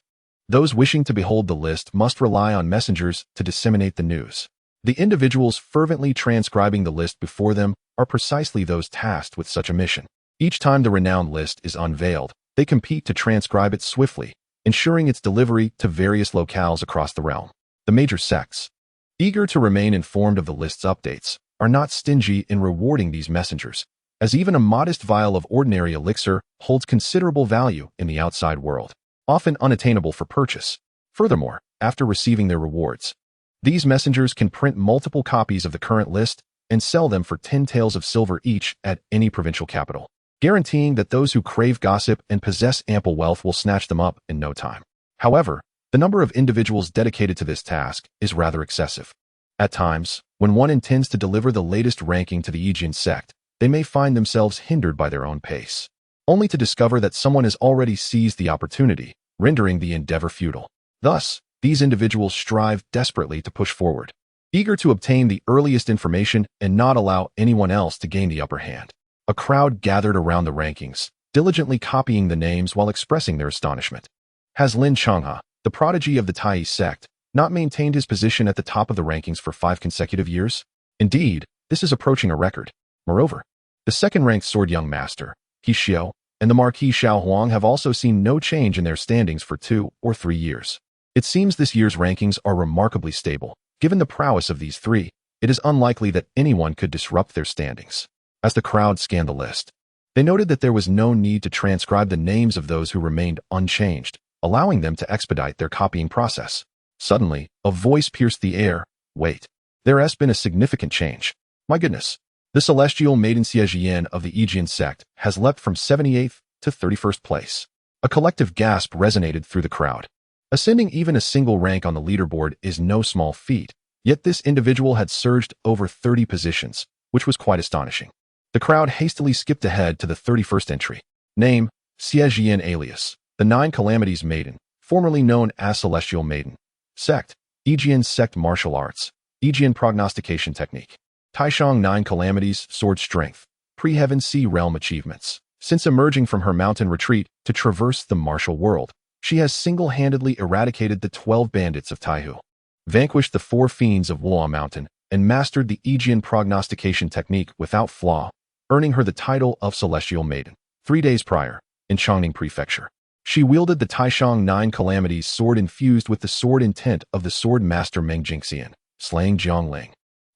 those wishing to behold the list must rely on messengers to disseminate the news. The individuals fervently transcribing the list before them are precisely those tasked with such a mission. Each time the renowned list is unveiled, they compete to transcribe it swiftly, ensuring its delivery to various locales across the realm. The major sects, eager to remain informed of the list's updates, are not stingy in rewarding these messengers, as even a modest vial of ordinary elixir holds considerable value in the outside world, often unattainable for purchase. Furthermore, after receiving their rewards, these messengers can print multiple copies of the current list and sell them for 10 taels of silver each at any provincial capital, guaranteeing that those who crave gossip and possess ample wealth will snatch them up in no time. However, the number of individuals dedicated to this task is rather excessive. At times, when one intends to deliver the latest ranking to the Yijian sect, they may find themselves hindered by their own pace, only to discover that someone has already seized the opportunity, rendering the endeavor futile. Thus, these individuals strive desperately to push forward, eager to obtain the earliest information and not allow anyone else to gain the upper hand. A crowd gathered around the rankings, diligently copying the names while expressing their astonishment. Has Lin Changhe, the prodigy of the Tai sect, not maintained his position at the top of the rankings for 5 consecutive years? Indeed, this is approaching a record. Moreover, the second-ranked sword young master, He Xiao, and the Marquis Xiao Huang have also seen no change in their standings for 2 or 3 years. It seems this year's rankings are remarkably stable. Given the prowess of these three, it is unlikely that anyone could disrupt their standings. As the crowd scanned the list, they noted that there was no need to transcribe the names of those who remained unchanged, allowing them to expedite their copying process. Suddenly, a voice pierced the air. Wait, there has been a significant change. My goodness. The celestial maiden Xie of the Yijian sect has leapt from 78th to 31st place. A collective gasp resonated through the crowd. Ascending even a single rank on the leaderboard is no small feat, yet this individual had surged over 30 positions, which was quite astonishing. The crowd hastily skipped ahead to the 31st entry. Name, Xie alias, the Nine Calamities Maiden, formerly known as Celestial Maiden. Sect, Yijian Sect Martial Arts, Yijian Prognostication Technique. Taishang Nine Calamities, Sword Strength, Pre-Heaven Sea Realm Achievements. Since emerging from her mountain retreat to traverse the martial world, she has single-handedly eradicated the 12 bandits of Taihu, vanquished the 4 fiends of Wuo Mountain, and mastered the Yijian prognostication technique without flaw, earning her the title of Celestial Maiden. 3 days prior, in Changning Prefecture, she wielded the Taishang Nine Calamities sword infused with the sword intent of the sword master Meng Jingxian, slaying Jiangling,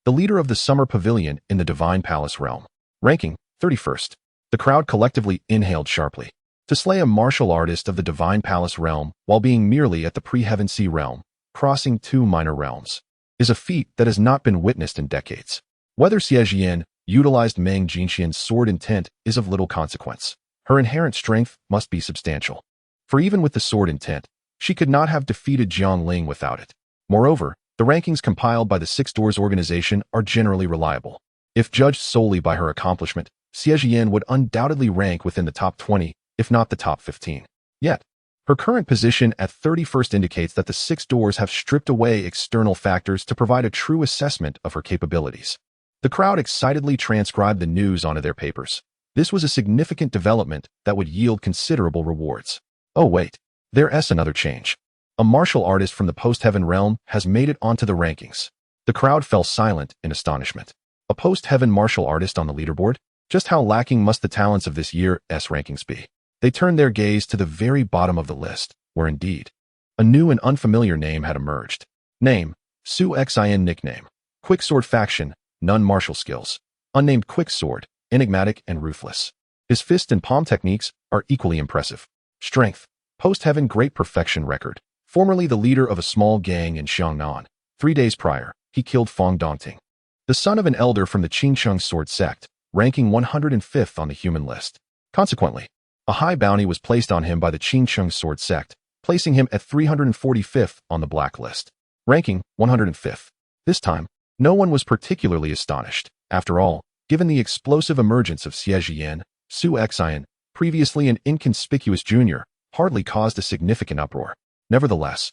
the leader of the Summer Pavilion in the Divine Palace realm. Ranking, 31st. The crowd collectively inhaled sharply. To slay a martial artist of the Divine Palace realm while being merely at the Pre-Heaven Sea realm, crossing 2 minor realms, is a feat that has not been witnessed in decades. Whether Xie utilized Meng Jingxian's sword intent is of little consequence. her inherent strength must be substantial. For even with the sword intent, she could not have defeated Jiangling without it. Moreover, the rankings compiled by the Six Doors organization are generally reliable. If judged solely by her accomplishment, Xie Jian would undoubtedly rank within the top 20, if not the top 15. Yet, her current position at 31st indicates that the Six Doors have stripped away external factors to provide a true assessment of her capabilities. The crowd excitedly transcribed the news onto their papers. This was a significant development that would yield considerable rewards. Oh wait, there's another change. A martial artist from the post-heaven realm has made it onto the rankings. The crowd fell silent in astonishment. A post-heaven martial artist on the leaderboard? Just how lacking must the talents of this year's rankings be? They turned their gaze to the very bottom of the list, where indeed, a new and unfamiliar name had emerged. Name, Su Xin. Nickname, Quicksword Faction, none martial skills. Unnamed Quicksword, enigmatic and ruthless. His fist and palm techniques are equally impressive. Strength, post-heaven great perfection record. Formerly the leader of a small gang in Xiangnan, 3 days prior, he killed Fong Dongting, the son of an elder from the Qingsheng sword sect, ranking 105th on the human list. Consequently, a high bounty was placed on him by the Qingsheng sword sect, placing him at 345th on the blacklist, ranking 105th. This time, no one was particularly astonished. After all, given the explosive emergence of Xie Jian, Su Xin, previously an inconspicuous junior, hardly caused a significant uproar. Nevertheless,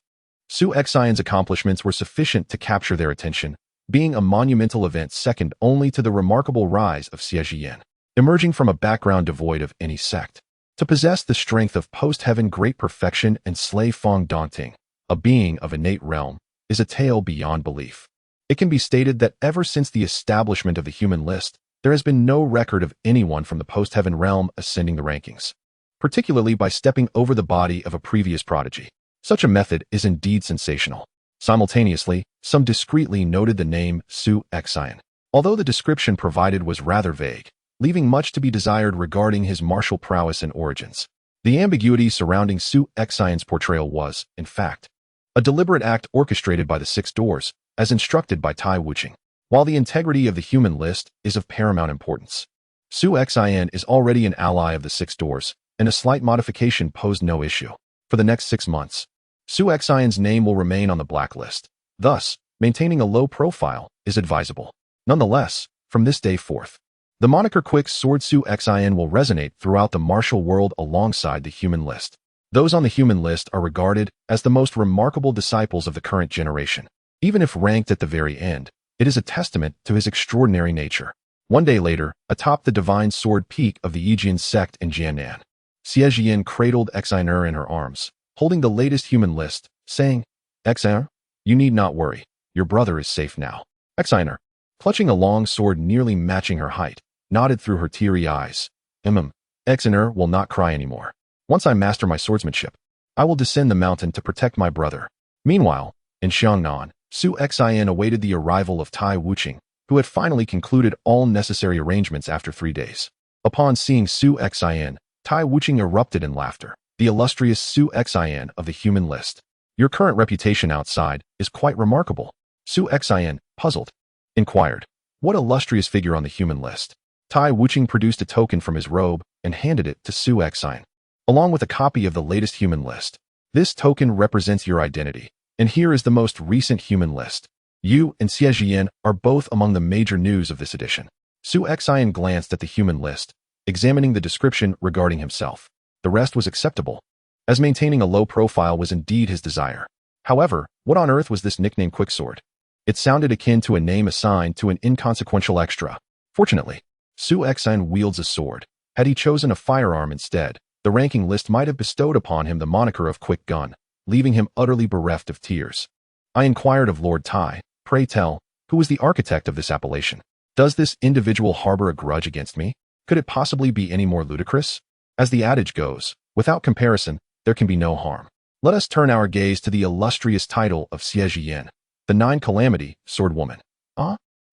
Su Xin's accomplishments were sufficient to capture their attention, being a monumental event second only to the remarkable rise of Xie Jian, emerging from a background devoid of any sect. To possess the strength of post-heaven great perfection and slay Fong Dongting, a being of innate realm, is a tale beyond belief. It can be stated that ever since the establishment of the human list, there has been no record of anyone from the post-heaven realm ascending the rankings, particularly by stepping over the body of a previous prodigy. Such a method is indeed sensational. Simultaneously, some discreetly noted the name Su Xin, although the description provided was rather vague, leaving much to be desired regarding his martial prowess and origins. The ambiguity surrounding Su Xin's portrayal was, in fact, a deliberate act orchestrated by the Six Doors, as instructed by Tai Wuching. While the integrity of the human list is of paramount importance, Su Xin is already an ally of the Six Doors, and a slight modification posed no issue. For the next 6 months, Su Xin's name will remain on the blacklist. Thus, maintaining a low profile is advisable. Nonetheless, from this day forth, the moniker Quick Sword Su Xin will resonate throughout the martial world alongside the human list. Those on the human list are regarded as the most remarkable disciples of the current generation. Even if ranked at the very end, it is a testament to his extraordinary nature. One day later, atop the divine sword peak of the Yijian sect in Jiannan, Xie Jian cradled Xiner in her arms, holding the latest human list, saying, Xiner, you need not worry, your brother is safe now. Xiner, clutching a long sword nearly matching her height, nodded through her teary eyes. Xiner will not cry anymore. Once I master my swordsmanship, I will descend the mountain to protect my brother. Meanwhile, in Xiangnan, Su Xin awaited the arrival of Tai Wuching, who had finally concluded all necessary arrangements after 3 days. Upon seeing Su Xin, Tai Wuching erupted in laughter. The illustrious Su Xin of the human list. Your current reputation outside is quite remarkable. Su Xin, puzzled, inquired, what illustrious figure on the human list? Tai Wuching produced a token from his robe and handed it to Su Xin, along with a copy of the latest human list. This token represents your identity, and here is the most recent human list. You and Xie Jian are both among the major news of this edition. Su Xin glanced at the human list, examining the description regarding himself. The rest was acceptable, as maintaining a low profile was indeed his desire. However, what on earth was this nickname Quicksword? It sounded akin to a name assigned to an inconsequential extra. Fortunately, Su Xin wields a sword. Had he chosen a firearm instead, the ranking list might have bestowed upon him the moniker of Quick Gun, leaving him utterly bereft of tears. I inquired of Lord Tai, pray tell, who was the architect of this appellation? Does this individual harbor a grudge against me? Could it possibly be any more ludicrous? As the adage goes, without comparison, there can be no harm. Let us turn our gaze to the illustrious title of Xie Jian, the Nine Calamity Swordwoman.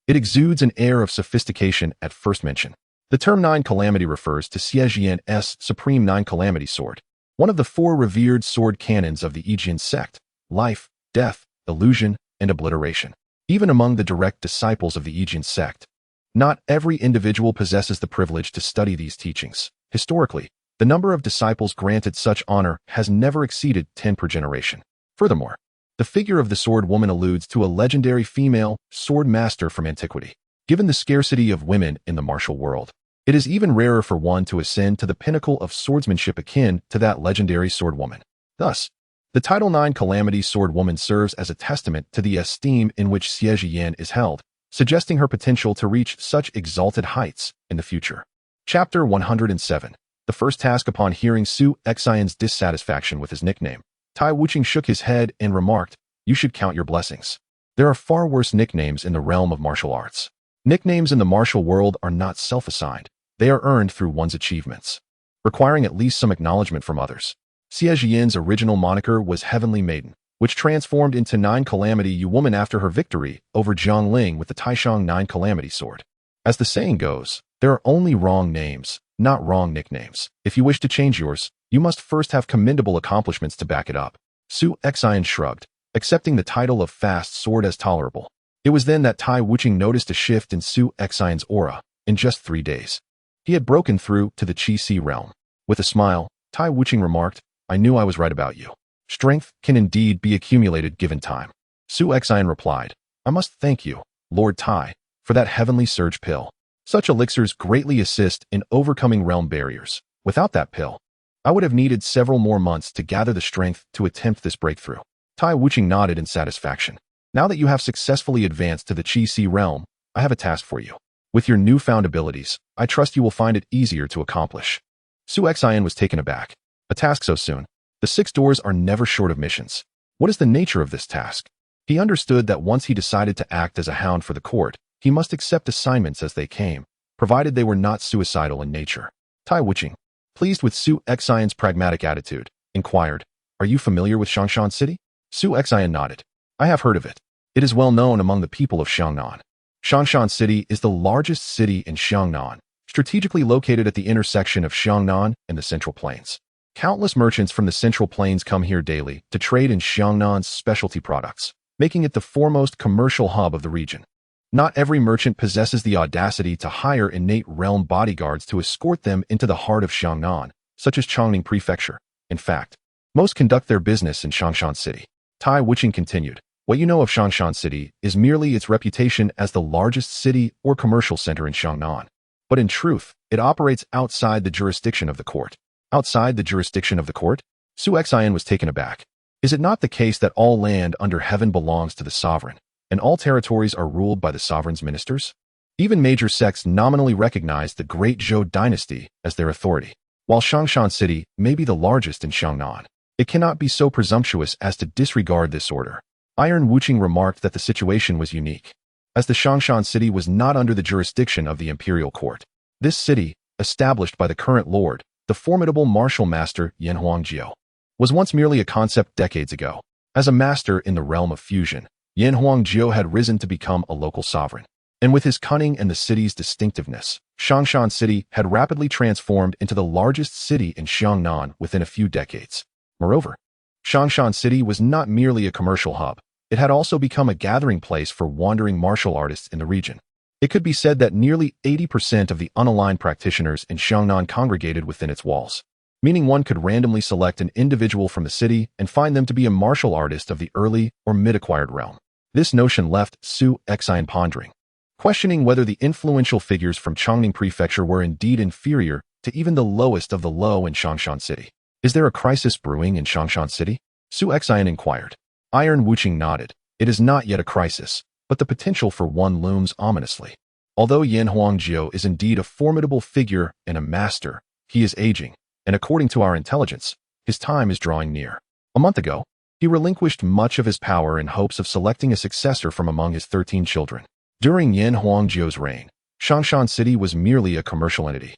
It exudes an air of sophistication at first mention. The term Nine Calamity refers to Xie Jian's supreme Nine Calamity sword, one of the 4 revered sword canons of the Yijian sect: life, death, illusion, and obliteration. Even among the direct disciples of the Yijian sect, not every individual possesses the privilege to study these teachings. Historically, The number of disciples granted such honor has never exceeded 10 per generation. Furthermore, the figure of the sword woman alludes to a legendary female sword master from antiquity. Given the scarcity of women in the martial world, it is even rarer for one to ascend to the pinnacle of swordsmanship akin to that legendary sword woman. Thus, the title 9 Calamity Sword Woman serves as a testament to the esteem in which Xie Zhiyan is held, suggesting her potential to reach such exalted heights in the future. Chapter 107. The first task. Upon hearing Su Xian's dissatisfaction with his nickname, Tai Wuching shook his head and remarked, "You should count your blessings. There are far worse nicknames in the realm of martial arts. Nicknames in the martial world are not self-assigned. They are earned through one's achievements, requiring at least some acknowledgement from others." Xie Zhiyan's original moniker was Heavenly Maiden, which transformed into 9 Calamity You Woman after her victory over Jiang Ling with the Taishang 9 Calamity Sword. As the saying goes, there are only wrong names, not wrong nicknames. If you wish to change yours, you must first have commendable accomplishments to back it up. Su Xian shrugged, accepting the title of Fast Sword as tolerable. It was then that Tai Wuching noticed a shift in Su Xian's aura. In just 3 days, he had broken through to the Qi realm. With a smile, Tai Wuching remarked, "I knew I was right about you. Strength can indeed be accumulated given time." Su Xian replied, "I must thank you, Lord Tai, for that heavenly surge pill. Such elixirs greatly assist in overcoming realm barriers. Without that pill, I would have needed several more months to gather the strength to attempt this breakthrough." Tai Wuching nodded in satisfaction. "Now that you have successfully advanced to the Qi realm, I have a task for you. With your newfound abilities, I trust you will find it easier to accomplish." Su Xian was taken aback. A task so soon? The 6 doors are never short of missions. What is the nature of this task? He understood that once he decided to act as a hound for the court, he must accept assignments as they came, provided they were not suicidal in nature. Tai Wuching, pleased with Su Xian's pragmatic attitude, inquired, "Are you familiar with Shangshan City?" Su Xian nodded. "I have heard of it. It is well known among the people of Xiangnan. Shangshan City is the largest city in Xiangnan, strategically located at the intersection of Xiangnan and the Central Plains. Countless merchants from the Central Plains come here daily to trade in Xiangnan's specialty products, making it the foremost commercial hub of the region. Not every merchant possesses the audacity to hire innate realm bodyguards to escort them into the heart of Xiangnan, such as Chongning Prefecture. In fact, most conduct their business in Shangshan City." Tai Wuching continued, "What you know of Shangshan City is merely its reputation as the largest city or commercial center in Xiangnan. But in truth, it operates outside the jurisdiction of the court." "Outside the jurisdiction of the court?" Su Xian was taken aback. "Is it not the case that all land under heaven belongs to the sovereign, and all territories are ruled by the sovereign's ministers? Even major sects nominally recognize the Great Zhou dynasty as their authority. While Shangshan City may be the largest in Xiangnan, it cannot be so presumptuous as to disregard this order." Iron Wuching remarked that the situation was unique, as the Shangshan City was not under the jurisdiction of the imperial court. This city, established by the current lord, the formidable martial master Yan Huangjio, was once merely a concept decades ago. As a master in the realm of fusion, Yan Huangjio had risen to become a local sovereign. And with his cunning and the city's distinctiveness, Shangshan City had rapidly transformed into the largest city in Xiangnan within a few decades. Moreover, Shangshan City was not merely a commercial hub. It had also become a gathering place for wandering martial artists in the region. It could be said that nearly 80% of the unaligned practitioners in Xiangnan congregated within its walls, meaning one could randomly select an individual from the city and find them to be a martial artist of the early or mid-acquired realm. This notion left Su Xian pondering, questioning whether the influential figures from Chongning Prefecture were indeed inferior to even the lowest of the low in Shangshan City. "Is there a crisis brewing in Shangshan City?" Su Xian inquired. Iron Wuching nodded. "It is not yet a crisis, but the potential for one looms ominously. Although Yan Huangjio is indeed a formidable figure and a master, he is aging, and according to our intelligence, his time is drawing near. A month ago, he relinquished much of his power in hopes of selecting a successor from among his 13 children. During Yan Huangjio's reign, Shangshan City was merely a commercial entity,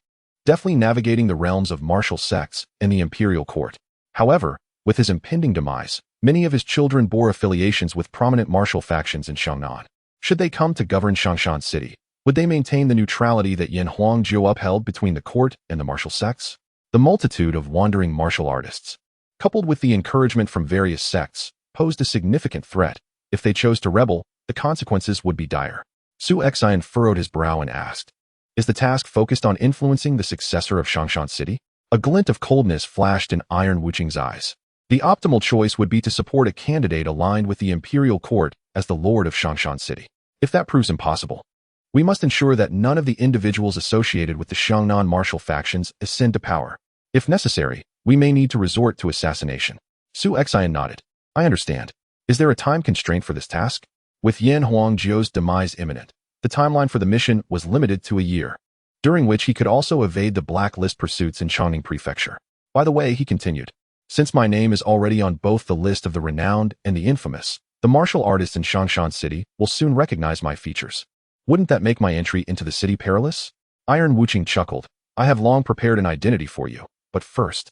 deftly navigating the realms of martial sects and the imperial court. However, with his impending demise, many of his children bore affiliations with prominent martial factions in Xiangnan. Should they come to govern Shangshan City, would they maintain the neutrality that Yan Huangjio upheld between the court and the martial sects? The multitude of wandering martial artists, coupled with the encouragement from various sects, posed a significant threat. If they chose to rebel, the consequences would be dire. Su Xian furrowed his brow and asked, "Is the task focused on influencing the successor of Shangshan City?" A glint of coldness flashed in Iron Wuching's eyes. The optimal choice would be to support a candidate aligned with the imperial court as the lord of Xiangshan City. If that proves impossible, we must ensure that none of the individuals associated with the Xiangnan martial factions ascend to power. If necessary, we may need to resort to assassination. Su Xian nodded. I understand. Is there a time constraint for this task? With Yan Huangjiu's demise imminent, the timeline for the mission was limited to a year, during which he could also evade the blacklist pursuits in Chongning Prefecture. By the way, he continued, since my name is already on both the list of the renowned and the infamous, the martial artists in Xiangshan City will soon recognize my features. Wouldn't that make my entry into the city perilous? Iron Wuching chuckled. I have long prepared an identity for you, but first,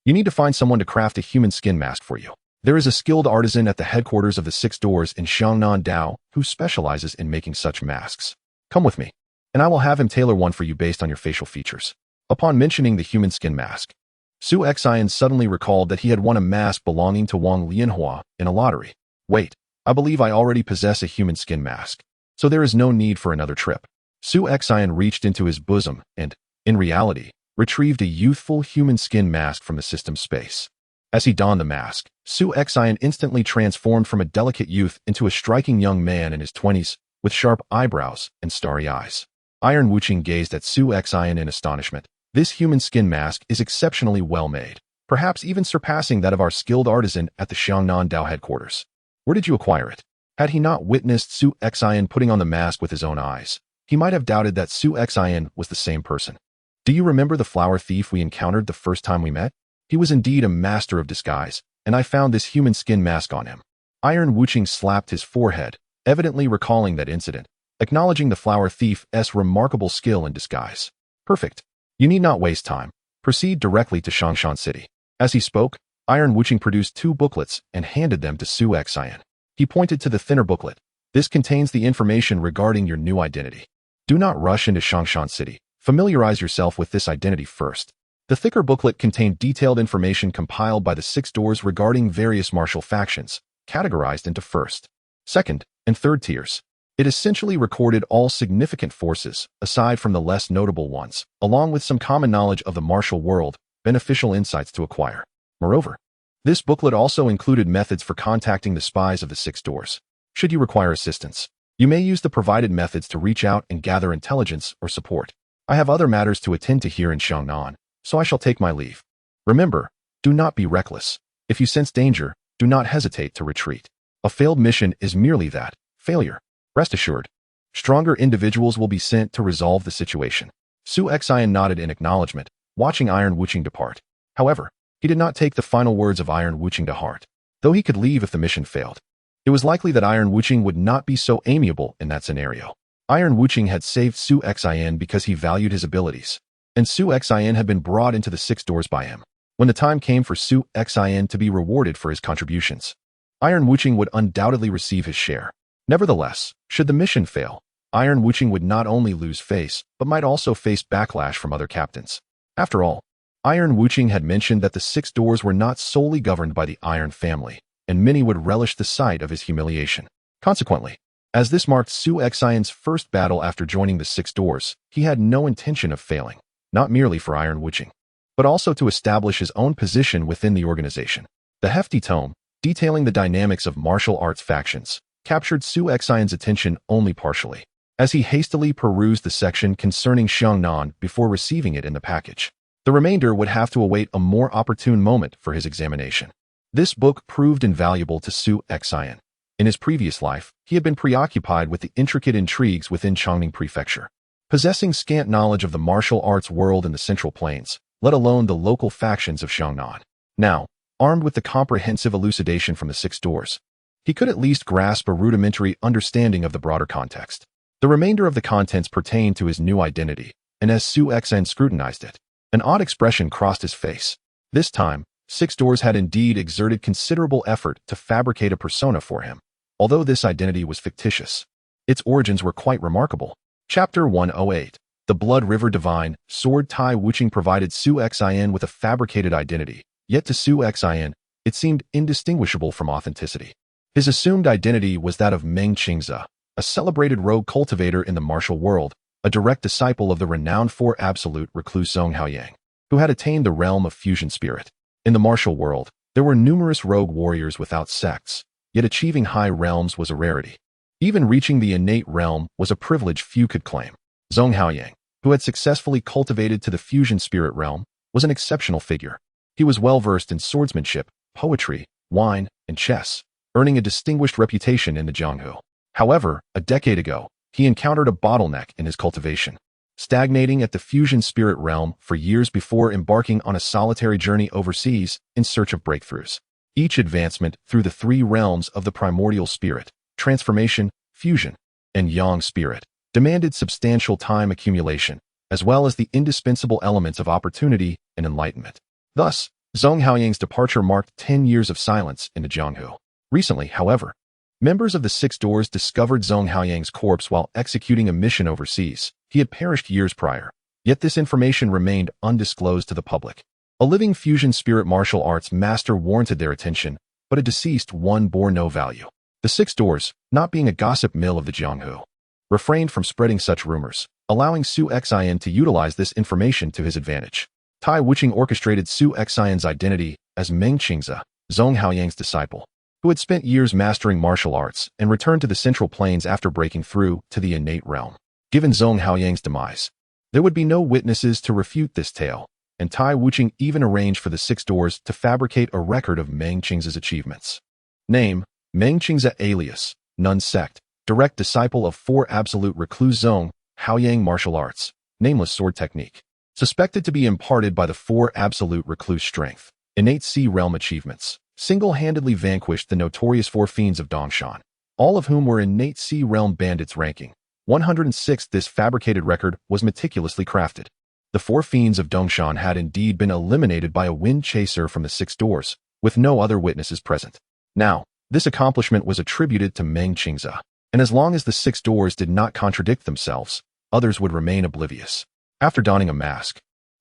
you need to find someone to craft a human skin mask for you. There is a skilled artisan at the headquarters of the Six Doors in Xiangnan Dao who specializes in making such masks. Come with me, and I will have him tailor one for you based on your facial features. Upon mentioning the human skin mask, Su Xian suddenly recalled that he had won a mask belonging to Wang Lianhua in a lottery. Wait, I believe I already possess a human skin mask, so there is no need for another trip. Su Xian reached into his bosom and, in reality, retrieved a youthful human skin mask from the system space. As he donned the mask, Su Xian instantly transformed from a delicate youth into a striking young man in his 20s, with sharp eyebrows and starry eyes. Iron Wuching gazed at Su Xian in astonishment. This human skin mask is exceptionally well made, perhaps even surpassing that of our skilled artisan at the Xiangnan Dao headquarters. Where did you acquire it? Had he not witnessed Su Xian putting on the mask with his own eyes, he might have doubted that Su Xian was the same person. Do you remember the flower thief we encountered the first time we met? He was indeed a master of disguise, and I found this human skin mask on him. Iron Wuching slapped his forehead, evidently recalling that incident, acknowledging the flower thief's remarkable skill in disguise. Perfect. You need not waste time. Proceed directly to Xiangshan City. As he spoke, Iron Wuching produced 2 booklets and handed them to Su Xian. He pointed to the thinner booklet. This contains the information regarding your new identity. Do not rush into Xiangshan City. Familiarize yourself with this identity first. The thicker booklet contained detailed information compiled by the Six Doors regarding various martial factions, categorized into first, second, and third tiers. It essentially recorded all significant forces, aside from the less notable ones, along with some common knowledge of the martial world, beneficial insights to acquire. Moreover, this booklet also included methods for contacting the spies of the Six Doors. Should you require assistance, you may use the provided methods to reach out and gather intelligence or support. I have other matters to attend to here in Xiangnan, so I shall take my leave. Remember, do not be reckless. If you sense danger, do not hesitate to retreat. A failed mission is merely that, failure. Rest assured, stronger individuals will be sent to resolve the situation. Su Xian nodded in acknowledgement, watching Iron Wuching depart. However, he did not take the final words of Iron Wuching to heart. Though he could leave if the mission failed, it was likely that Iron Wuching would not be so amiable in that scenario. Iron Wuching had saved Su Xian because he valued his abilities, and Su Xian had been brought into the Six Doors by him. When the time came for Su Xian to be rewarded for his contributions, Iron Wuching would undoubtedly receive his share. Nevertheless, should the mission fail, Iron Wuching would not only lose face, but might also face backlash from other captains. After all, Iron Wuching had mentioned that the Six Doors were not solely governed by the Iron family, and many would relish the sight of his humiliation. Consequently, as this marked Su Xian's first battle after joining the Six Doors, he had no intention of failing, not merely for Iron Wuching, but also to establish his own position within the organization. The hefty tome, detailing the dynamics of martial arts factions, captured Su Xian's attention only partially, as he hastily perused the section concerning Xiangnan before receiving it in the package. The remainder would have to await a more opportune moment for his examination. This book proved invaluable to Su Xian. In his previous life, he had been preoccupied with the intricate intrigues within Chongning Prefecture, possessing scant knowledge of the martial arts world in the Central Plains, let alone the local factions of Xiangnan. Now, armed with the comprehensive elucidation from the Six Doors, he could at least grasp a rudimentary understanding of the broader context. The remainder of the contents pertained to his new identity, and as Su Xian scrutinized it, an odd expression crossed his face. This time, Six Doors had indeed exerted considerable effort to fabricate a persona for him, although this identity was fictitious. Its origins were quite remarkable. Chapter 108. The Blood River Divine, Sword Tai Wuching provided Su Xian with a fabricated identity, yet to Su Xian, it seemed indistinguishable from authenticity. His assumed identity was that of Meng Qingze, a celebrated rogue cultivator in the martial world, a direct disciple of the renowned Four Absolute recluse Zhong Haoyang. who had attained the realm of fusion spirit. In the martial world, there were numerous rogue warriors without sects, yet achieving high realms was a rarity. Even reaching the innate realm was a privilege few could claim. Zhong Haoyang, who had successfully cultivated to the fusion spirit realm, was an exceptional figure. He was well-versed in swordsmanship, poetry, wine, and chess, earning a distinguished reputation in the Jianghu. However, a decade ago, he encountered a bottleneck in his cultivation, stagnating at the fusion spirit realm for years before embarking on a solitary journey overseas in search of breakthroughs. Each advancement through the three realms of the primordial spirit, transformation, fusion, and yang spirit, demanded substantial time accumulation, as well as the indispensable elements of opportunity and enlightenment. Thus, Zhong Haoyang's departure marked 10 years of silence in the Jianghu. Recently, however, members of the Six Doors discovered Zhong Haoyang's corpse while executing a mission overseas. He had perished years prior, yet this information remained undisclosed to the public. A living fusion spirit martial arts master warranted their attention, but a deceased one bore no value. The Six Doors, not being a gossip mill of the Jianghu, refrained from spreading such rumors, allowing Su Xian to utilize this information to his advantage. Tai Wuching orchestrated Su Xian's identity as Meng Qingze, Zhong Haoyang's disciple, who had spent years mastering martial arts and returned to the Central Plains after breaking through to the innate realm. Given Zhong Haoyang's demise, there would be no witnesses to refute this tale, and Tai Wuching even arranged for the Six Doors to fabricate a record of Meng Qingze's achievements. Name: Meng Qingze alias, Nun Sect, direct disciple of Four Absolute Recluse Zhong Haoyang martial arts, nameless sword technique. Suspected to be imparted by the Four Absolute Recluse strength, innate Sea Realm achievements, single-handedly vanquished the notorious Four Fiends of Dongshan, all of whom were innate Sea Realm bandits ranking 106th. This fabricated record was meticulously crafted. The Four Fiends of Dongshan had indeed been eliminated by a wind chaser from the Six Doors, with no other witnesses present. Now, this accomplishment was attributed to Meng Qingze, and as long as the Six Doors did not contradict themselves, others would remain oblivious. After donning a mask,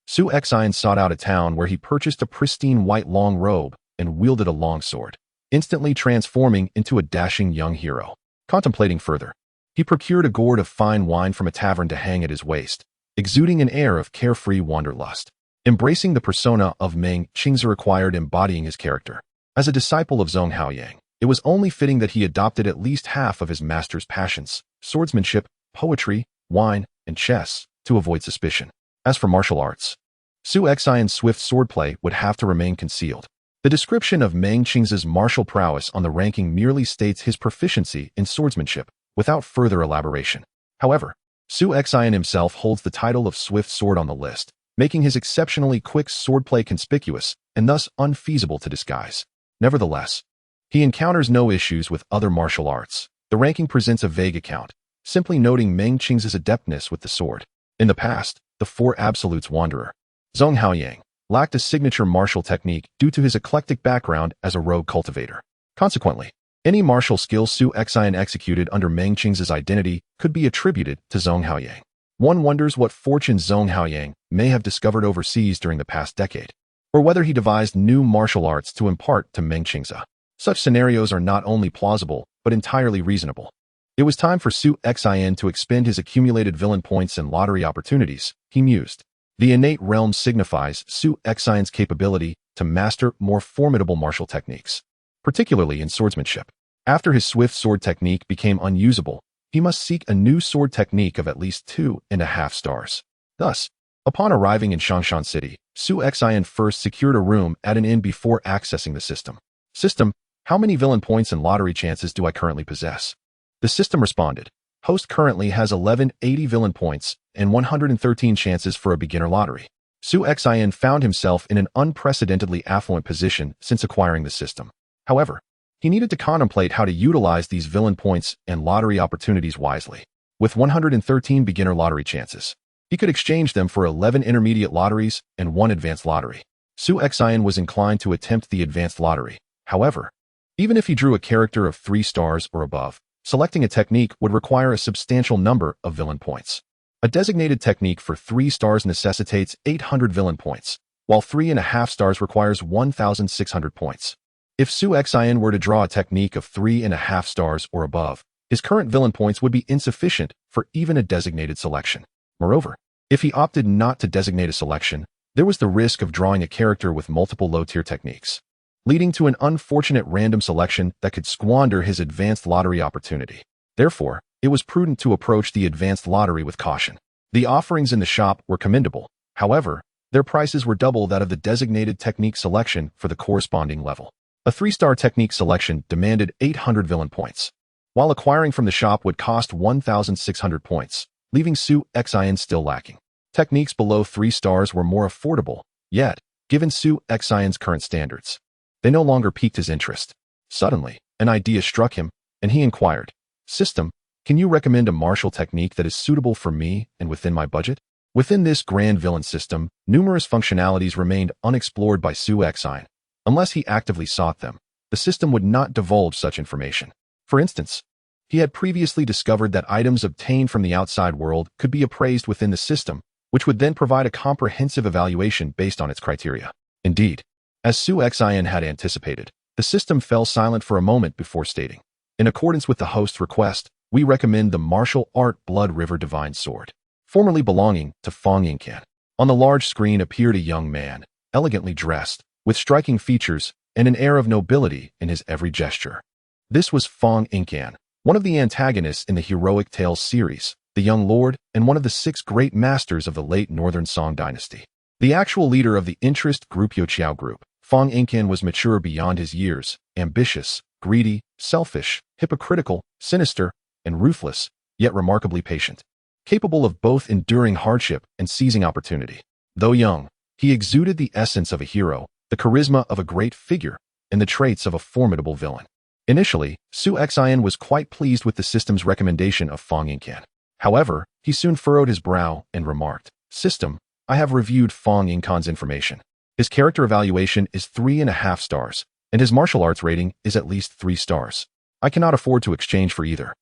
Su Xian sought out a town where he purchased a pristine white long robe and wielded a long sword, instantly transforming into a dashing young hero. Contemplating further, he procured a gourd of fine wine from a tavern to hang at his waist, exuding an air of carefree wanderlust. Embracing the persona of Meng Qingze required embodying his character. As a disciple of Zhong Haoyang, it was only fitting that he adopted at least half of his master's passions, swordsmanship, poetry, wine, and chess, to avoid suspicion. As for martial arts, Su Xian's swift swordplay would have to remain concealed. The description of Meng Qingze's martial prowess on the ranking merely states his proficiency in swordsmanship, without further elaboration. However, Su Xian himself holds the title of Swift Sword on the list, making his exceptionally quick swordplay conspicuous and thus unfeasible to disguise. Nevertheless, he encounters no issues with other martial arts. The ranking presents a vague account, simply noting Meng Qingze's adeptness with the sword. In the past, the Four Absolutes wanderer, Zhong Haoyang, lacked a signature martial technique due to his eclectic background as a rogue cultivator. Consequently, any martial skill Su Xian executed under Meng Qingze's identity could be attributed to Zhong Haoyang. One wonders what fortune Zhong Haoyang may have discovered overseas during the past decade, or whether he devised new martial arts to impart to Meng Qingze. Such scenarios are not only plausible, but entirely reasonable. It was time for Su Xian to expend his accumulated villain points and lottery opportunities, he mused. The innate realm signifies Su Xian's capability to master more formidable martial techniques, particularly in swordsmanship. After his swift sword technique became unusable, he must seek a new sword technique of at least 2.5 stars. Thus, upon arriving in Shangshan City, Su Xian first secured a room at an inn before accessing the system. System, how many villain points and lottery chances do I currently possess? The system responded, host currently has 1180 villain points and 113 chances for a beginner lottery. Su Xian found himself in an unprecedentedly affluent position since acquiring the system. However, he needed to contemplate how to utilize these villain points and lottery opportunities wisely. With 113 beginner lottery chances, he could exchange them for 11 intermediate lotteries and 1 advanced lottery. Su Xian was inclined to attempt the advanced lottery. However, even if he drew a character of 3 stars or above, selecting a technique would require a substantial number of villain points. A designated technique for 3 stars necessitates 800 villain points, while 3.5 stars requires 1,600 points. If Su Xian were to draw a technique of 3.5 stars or above, his current villain points would be insufficient for even a designated selection. Moreover, if he opted not to designate a selection, there was the risk of drawing a character with multiple low-tier techniques, leading to an unfortunate random selection that could squander his advanced lottery opportunity. Therefore, it was prudent to approach the advanced lottery with caution. The offerings in the shop were commendable. However, their prices were double that of the designated technique selection for the corresponding level. A 3-star technique selection demanded 800 villain points, while acquiring from the shop would cost 1,600 points, leaving Su Xin still lacking. Techniques below 3 stars were more affordable, yet, given Su Xin's current standards, they no longer piqued his interest. Suddenly, an idea struck him, and he inquired, "System, can you recommend a martial technique that is suitable for me and within my budget?" Within this grand villain system, numerous functionalities remained unexplored by Su Xin. Unless he actively sought them, the system would not divulge such information. For instance, he had previously discovered that items obtained from the outside world could be appraised within the system, which would then provide a comprehensive evaluation based on its criteria. Indeed, as Su Xin had anticipated, the system fell silent for a moment before stating, "In accordance with the host's request, we recommend the martial art Blood River Divine Sword, formerly belonging to Fong Yingcan." On the large screen appeared a young man, elegantly dressed, with striking features and an air of nobility in his every gesture. This was Fong Yingcan, one of the antagonists in the Heroic Tales series, the young lord and one of the 6 great masters of the late Northern Song dynasty. The actual leader of the interest group Yoqiao group, Fong Yingcan was mature beyond his years, ambitious, greedy, selfish, hypocritical, sinister, and ruthless, yet remarkably patient, capable of both enduring hardship and seizing opportunity. Though young, he exuded the essence of a hero, the charisma of a great figure, and the traits of a formidable villain. Initially, Su Xin was quite pleased with the system's recommendation of Fong Yingcan. However, he soon furrowed his brow and remarked, "System, I have reviewed Fong Yingcan's information. His character evaluation is 3.5 stars, and his martial arts rating is at least 3 stars. I cannot afford to exchange for either."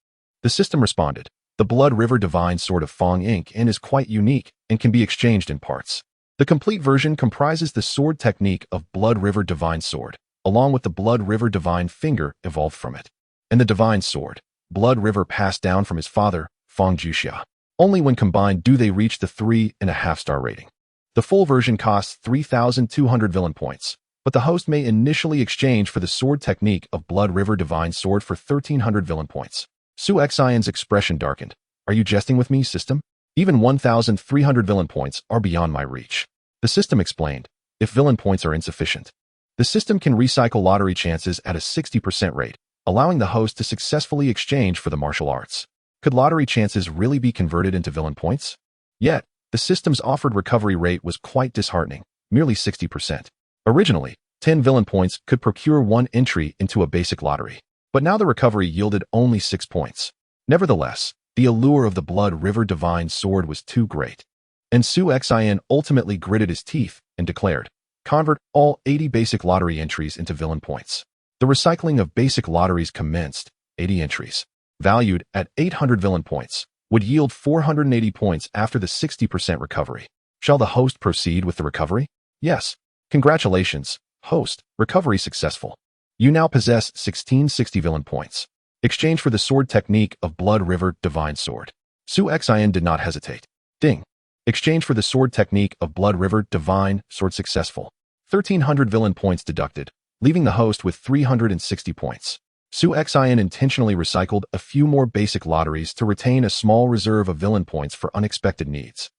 The system responded, "The Blood River Divine Sword of Fong Yingcan is quite unique and can be exchanged in parts. The complete version comprises the sword technique of Blood River Divine Sword, along with the Blood River Divine Finger evolved from it, and the Divine Sword, Blood River passed down from his father, Fong Juxia. Only when combined do they reach the 3.5-star rating. The full version costs 3,200 villain points, but the host may initially exchange for the sword technique of Blood River Divine Sword for 1,300 villain points." Su Xin's expression darkened. "Are you jesting with me, system? Even 1,300 villain points are beyond my reach." The system explained, "If villain points are insufficient, the system can recycle lottery chances at a 60% rate, allowing the host to successfully exchange for the martial arts." Could lottery chances really be converted into villain points? Yet, the system's offered recovery rate was quite disheartening, merely 60%. Originally, 10 villain points could procure 1 entry into a basic lottery, but now the recovery yielded only 6 points. Nevertheless, the allure of the Blood River Divine Sword was too great, and Su Xin ultimately gritted his teeth and declared, "Convert all 80 basic lottery entries into villain points." The recycling of basic lotteries commenced. 80 entries, valued at 800 villain points, would yield 480 points after the 60% recovery. Shall the host proceed with the recovery? Yes. Congratulations, host, recovery successful. You now possess 1660 villain points. Exchange for the sword technique of Blood River Divine Sword. Su Xin did not hesitate. Ding. Exchange for the sword technique of Blood River Divine Sword successful. 1,300 villain points deducted, leaving the host with 360 points. Su Xin intentionally recycled a few more basic lotteries to retain a small reserve of villain points for unexpected needs.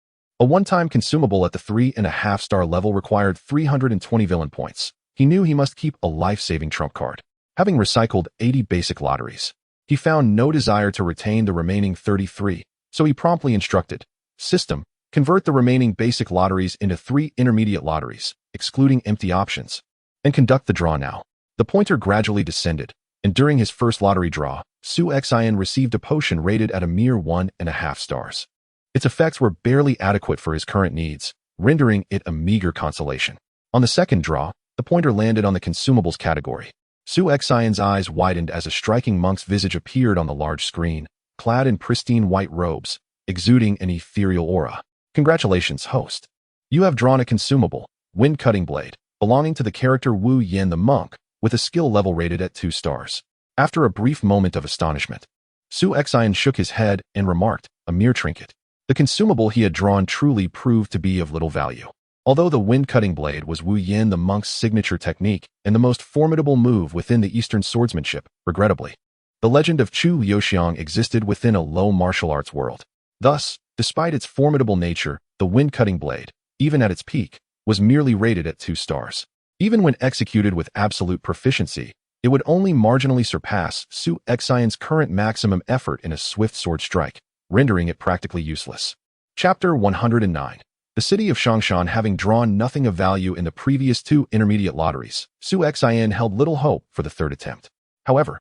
A one-time consumable at the 3.5-star level required 320 villain points. He knew he must keep a life-saving trump card. Having recycled 80 basic lotteries, he found no desire to retain the remaining 33, so he promptly instructed, "System, convert the remaining basic lotteries into 3 intermediate lotteries, excluding empty options, and conduct the draw now." The pointer gradually descended, and during his first lottery draw, Su Xin received a potion rated at a mere 1.5 stars. Its effects were barely adequate for his current needs, rendering it a meager consolation. On the second draw, the pointer landed on the consumables category. Su Xin's eyes widened as a striking monk's visage appeared on the large screen, clad in pristine white robes, exuding an ethereal aura. "Congratulations, host. You have drawn a consumable, wind-cutting blade, belonging to the character Wu Yen the monk, with a skill level rated at 2 stars. After a brief moment of astonishment, Su Xin shook his head and remarked, "A mere trinket." The consumable he had drawn truly proved to be of little value. Although the wind-cutting blade was Wu Yin the monk's signature technique and the most formidable move within the Eastern swordsmanship, regrettably, the legend of Chu Liuxiang existed within a low martial arts world. Thus, despite its formidable nature, the wind-cutting blade, even at its peak, was merely rated at 2 stars. Even when executed with absolute proficiency, it would only marginally surpass Su Xian's current maximum effort in a swift sword strike, rendering it practically useless. Chapter 109. The city of Changshan having drawn nothing of value in the previous 2 intermediate lotteries, Su Xian held little hope for the 3rd attempt. However,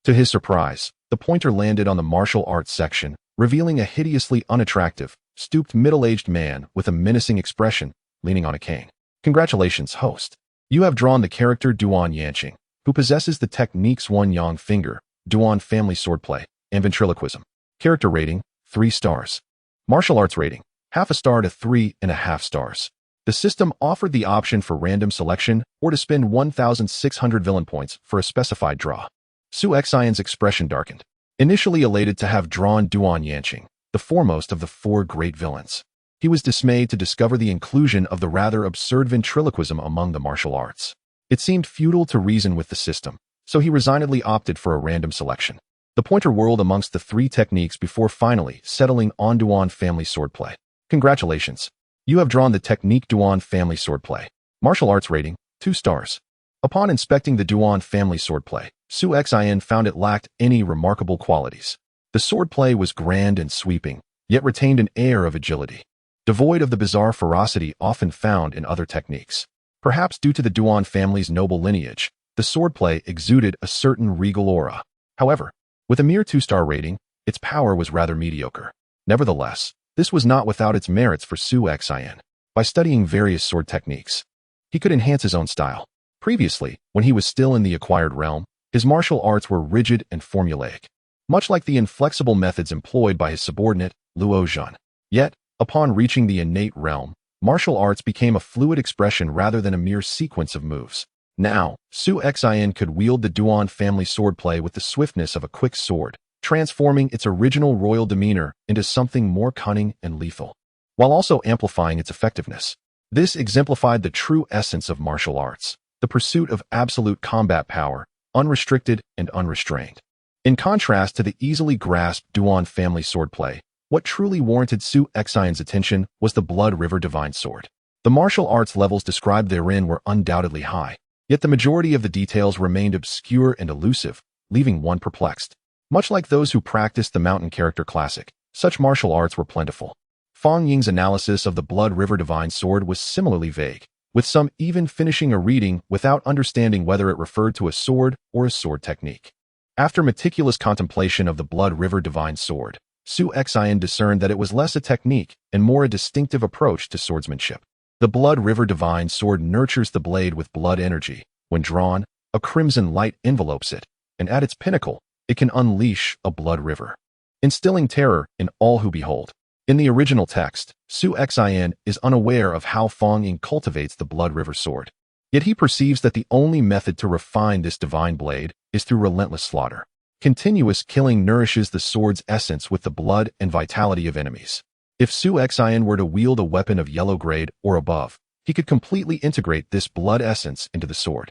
to his surprise, the pointer landed on the martial arts section, revealing a hideously unattractive, stooped middle-aged man with a menacing expression, leaning on a cane. Congratulations, host. You have drawn the character Duan Yanqing, who possesses the techniques One Yang Finger, Duan Family Swordplay, and Ventriloquism. Character rating, 3 stars. Martial arts rating, half a star to 3.5 stars. The system offered the option for random selection or to spend 1,600 villain points for a specified draw. Su Xian's expression darkened. Initially elated to have drawn Duan Yanqing, the foremost of the 4 great villains, he was dismayed to discover the inclusion of the rather absurd ventriloquism among the martial arts. It seemed futile to reason with the system, so he resignedly opted for a random selection. The pointer whirled amongst the 3 techniques before finally settling on Duan Family Swordplay. Congratulations. You have drawn the technique Duan Family Swordplay. Martial arts rating, 2 stars. Upon inspecting the Duan Family Swordplay, Su Xian found it lacked any remarkable qualities. The swordplay was grand and sweeping, yet retained an air of agility, devoid of the bizarre ferocity often found in other techniques. Perhaps due to the Duan family's noble lineage, the swordplay exuded a certain regal aura. However, with a mere 2-star rating, its power was rather mediocre. Nevertheless, this was not without its merits for Su Xian. By studying various sword techniques, he could enhance his own style. Previously, when he was still in the acquired realm, his martial arts were rigid and formulaic, much like the inflexible methods employed by his subordinate, Luo Zhan. Yet, upon reaching the innate realm, martial arts became a fluid expression rather than a mere sequence of moves. Now, Su Xian could wield the Duan family swordplay with the swiftness of a quick sword, transforming its original royal demeanor into something more cunning and lethal, while also amplifying its effectiveness. This exemplified the true essence of martial arts, the pursuit of absolute combat power, unrestricted and unrestrained. In contrast to the easily grasped Duan family swordplay, what truly warranted Su Xian's attention was the Blood River Divine Sword. The martial arts levels described therein were undoubtedly high, yet the majority of the details remained obscure and elusive, leaving one perplexed. Much like those who practiced the Mountain Character Classic, such martial arts were plentiful. Fang Ying's analysis of the Blood River Divine Sword was similarly vague, with some even finishing a reading without understanding whether it referred to a sword or a sword technique. After meticulous contemplation of the Blood River Divine Sword, Su Xian discerned that it was less a technique and more a distinctive approach to swordsmanship. The Blood River Divine Sword nurtures the blade with blood energy. When drawn, a crimson light envelopes it, and at its pinnacle, it can unleash a blood river, instilling terror in all who behold. In the original text, Su Xian is unaware of how Fang Ying cultivates the Blood River Sword. Yet he perceives that the only method to refine this divine blade is through relentless slaughter. Continuous killing nourishes the sword's essence with the blood and vitality of enemies. If Su Xian were to wield a weapon of yellow grade or above, he could completely integrate this blood essence into the sword,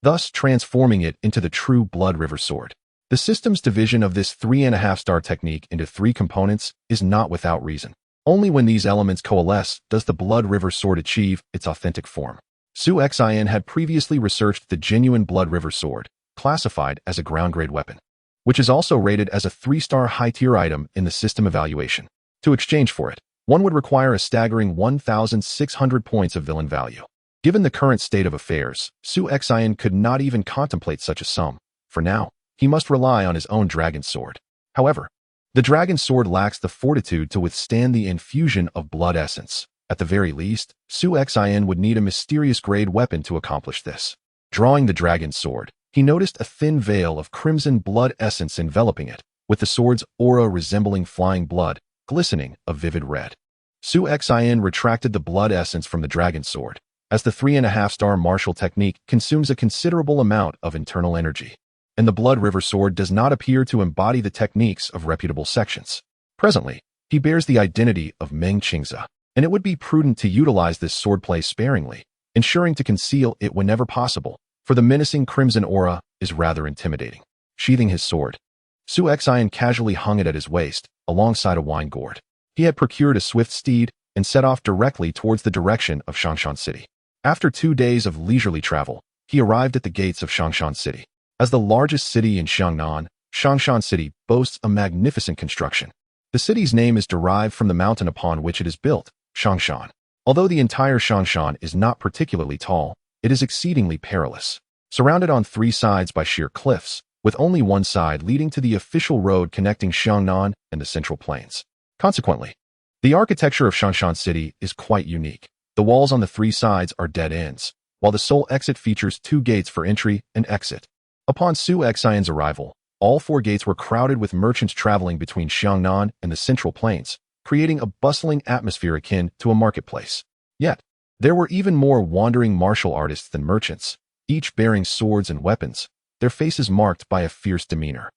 thus transforming it into the true Blood River Sword. The system's division of this 3.5-star technique into 3 components is not without reason. Only when these elements coalesce does the Blood River Sword achieve its authentic form. Su Xian had previously researched the genuine Blood River Sword, classified as a ground-grade weapon, which is also rated as a 3-star high-tier item in the system evaluation. To exchange for it, one would require a staggering 1,600 points of villain value. Given the current state of affairs, Su Xian could not even contemplate such a sum. For now, he must rely on his own dragon sword. However, the dragon sword lacks the fortitude to withstand the infusion of blood essence. At the very least, Su Xian would need a mysterious grade weapon to accomplish this. Drawing the dragon sword, he noticed a thin veil of crimson blood essence enveloping it, with the sword's aura resembling flying blood, glistening a vivid red. Su Xian retracted the blood essence from the dragon sword, as the 3.5-star martial technique consumes a considerable amount of internal energy, and the Blood River Sword does not appear to embody the techniques of reputable sections. Presently, he bears the identity of Meng Qingze, and it would be prudent to utilize this swordplay sparingly, ensuring to conceal it whenever possible, for the menacing crimson aura is rather intimidating. Sheathing his sword, Su Xian casually hung it at his waist, alongside a wine gourd. He had procured a swift steed and set off directly towards the direction of Shangshan City. After 2 days of leisurely travel, he arrived at the gates of Shangshan City. As the largest city in Xiangnan, Shangshan City boasts a magnificent construction. The city's name is derived from the mountain upon which it is built, Shangshan. Although the entire Shangshan is not particularly tall, it is exceedingly perilous. Surrounded on 3 sides by sheer cliffs, with only one side leading to the official road connecting Xiangnan and the Central Plains. Consequently, the architecture of Shangshan City is quite unique. The walls on the 3 sides are dead ends, while the sole exit features 2 gates for entry and exit. Upon Su Xian's arrival, all 4 gates were crowded with merchants traveling between Xiangnan and the Central Plains, creating a bustling atmosphere akin to a marketplace. Yet, there were even more wandering martial artists than merchants, each bearing swords and weapons, their faces marked by a fierce demeanor.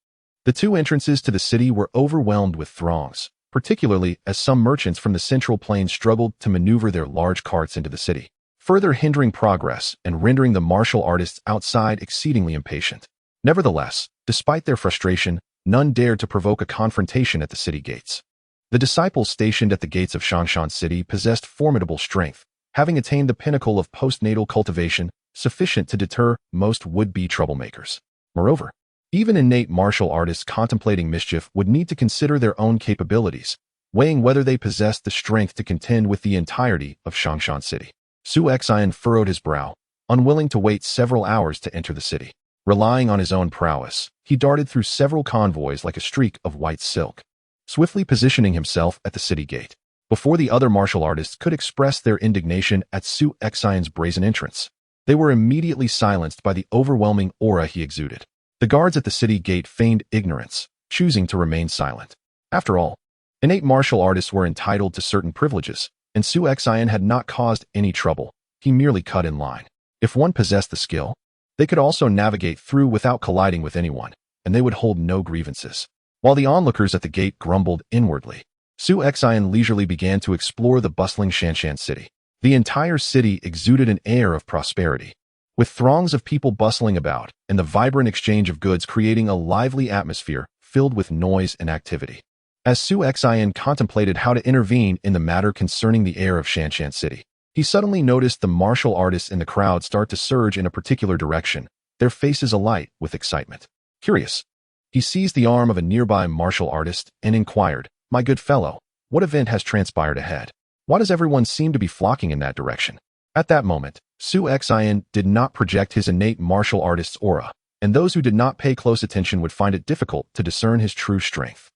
The 2 entrances to the city were overwhelmed with throngs, particularly as some merchants from the Central Plains struggled to maneuver their large carts into the city, further hindering progress and rendering the martial artists outside exceedingly impatient. Nevertheless, despite their frustration, none dared to provoke a confrontation at the city gates. The disciples stationed at the gates of Shangshan City possessed formidable strength, having attained the pinnacle of postnatal cultivation sufficient to deter most would-be troublemakers. Moreover, even innate martial artists contemplating mischief would need to consider their own capabilities, weighing whether they possessed the strength to contend with the entirety of Shangshan City. Su Xian furrowed his brow, unwilling to wait several hours to enter the city. Relying on his own prowess, he darted through several convoys like a streak of white silk, swiftly positioning himself at the city gate. Before the other martial artists could express their indignation at Su Xian's brazen entrance, they were immediately silenced by the overwhelming aura he exuded. The guards at the city gate feigned ignorance, choosing to remain silent. After all, innate martial artists were entitled to certain privileges, and Su Xian had not caused any trouble. He merely cut in line. If one possessed the skill, they could also navigate through without colliding with anyone, and they would hold no grievances. While the onlookers at the gate grumbled inwardly, Su Xian leisurely began to explore the bustling Shangshan City. The entire city exuded an air of prosperity, with throngs of people bustling about and the vibrant exchange of goods creating a lively atmosphere filled with noise and activity. As Su Xian contemplated how to intervene in the matter concerning the air of Shangshan City, he suddenly noticed the martial artists in the crowd start to surge in a particular direction, their faces alight with excitement. Curious, he seized the arm of a nearby martial artist and inquired, "My good fellow, what event has transpired ahead? Why does everyone seem to be flocking in that direction?" At that moment, Su Xian did not project his innate martial artist's aura, and those who did not pay close attention would find it difficult to discern his true strength.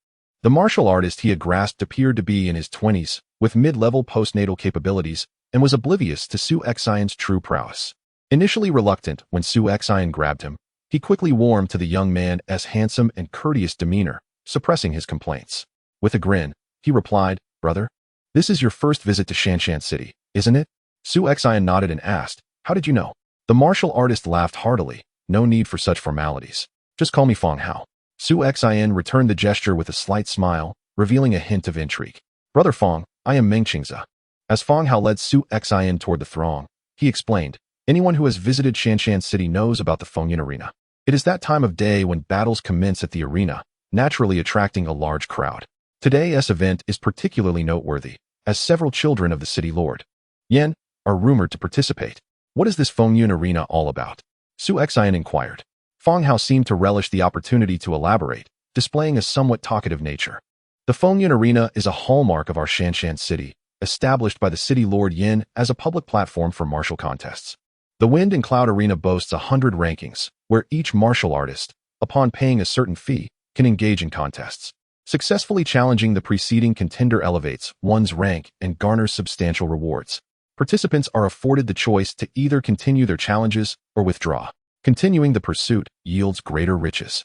The martial artist he had grasped appeared to be in his 20s, with mid-level postnatal capabilities, and was oblivious to Su Xian's true prowess. Initially reluctant when Su Xian grabbed him, he quickly warmed to the young man's handsome and courteous demeanor, suppressing his complaints. With a grin, he replied, "Brother, this is your first visit to Shangshan City, isn't it?" Su Xian nodded and asked, "How did you know?" The martial artist laughed heartily. "No need for such formalities. Just call me Fang Hao." Su Xian returned the gesture with a slight smile, revealing a hint of intrigue. "Brother Fang, I am Meng Qingze." As Fang Hao led Su Xian toward the throng, he explained, "Anyone who has visited Shangshan City knows about the Fengyun Arena. It is that time of day when battles commence at the arena, naturally attracting a large crowd. Today's event is particularly noteworthy, as several children of the city lord Yan are rumored to participate. What is this Fengyun Arena all about?" Su Xian inquired. Fang Hao seemed to relish the opportunity to elaborate, displaying a somewhat talkative nature. "The Fengyun Arena is a hallmark of our Shangshan City, established by the city lord Yin as a public platform for martial contests. The Wind and Cloud Arena boasts 100 rankings, where each martial artist, upon paying a certain fee, can engage in contests. Successfully challenging the preceding contender elevates one's rank and garners substantial rewards. Participants are afforded the choice to either continue their challenges or withdraw. Continuing the pursuit yields greater riches.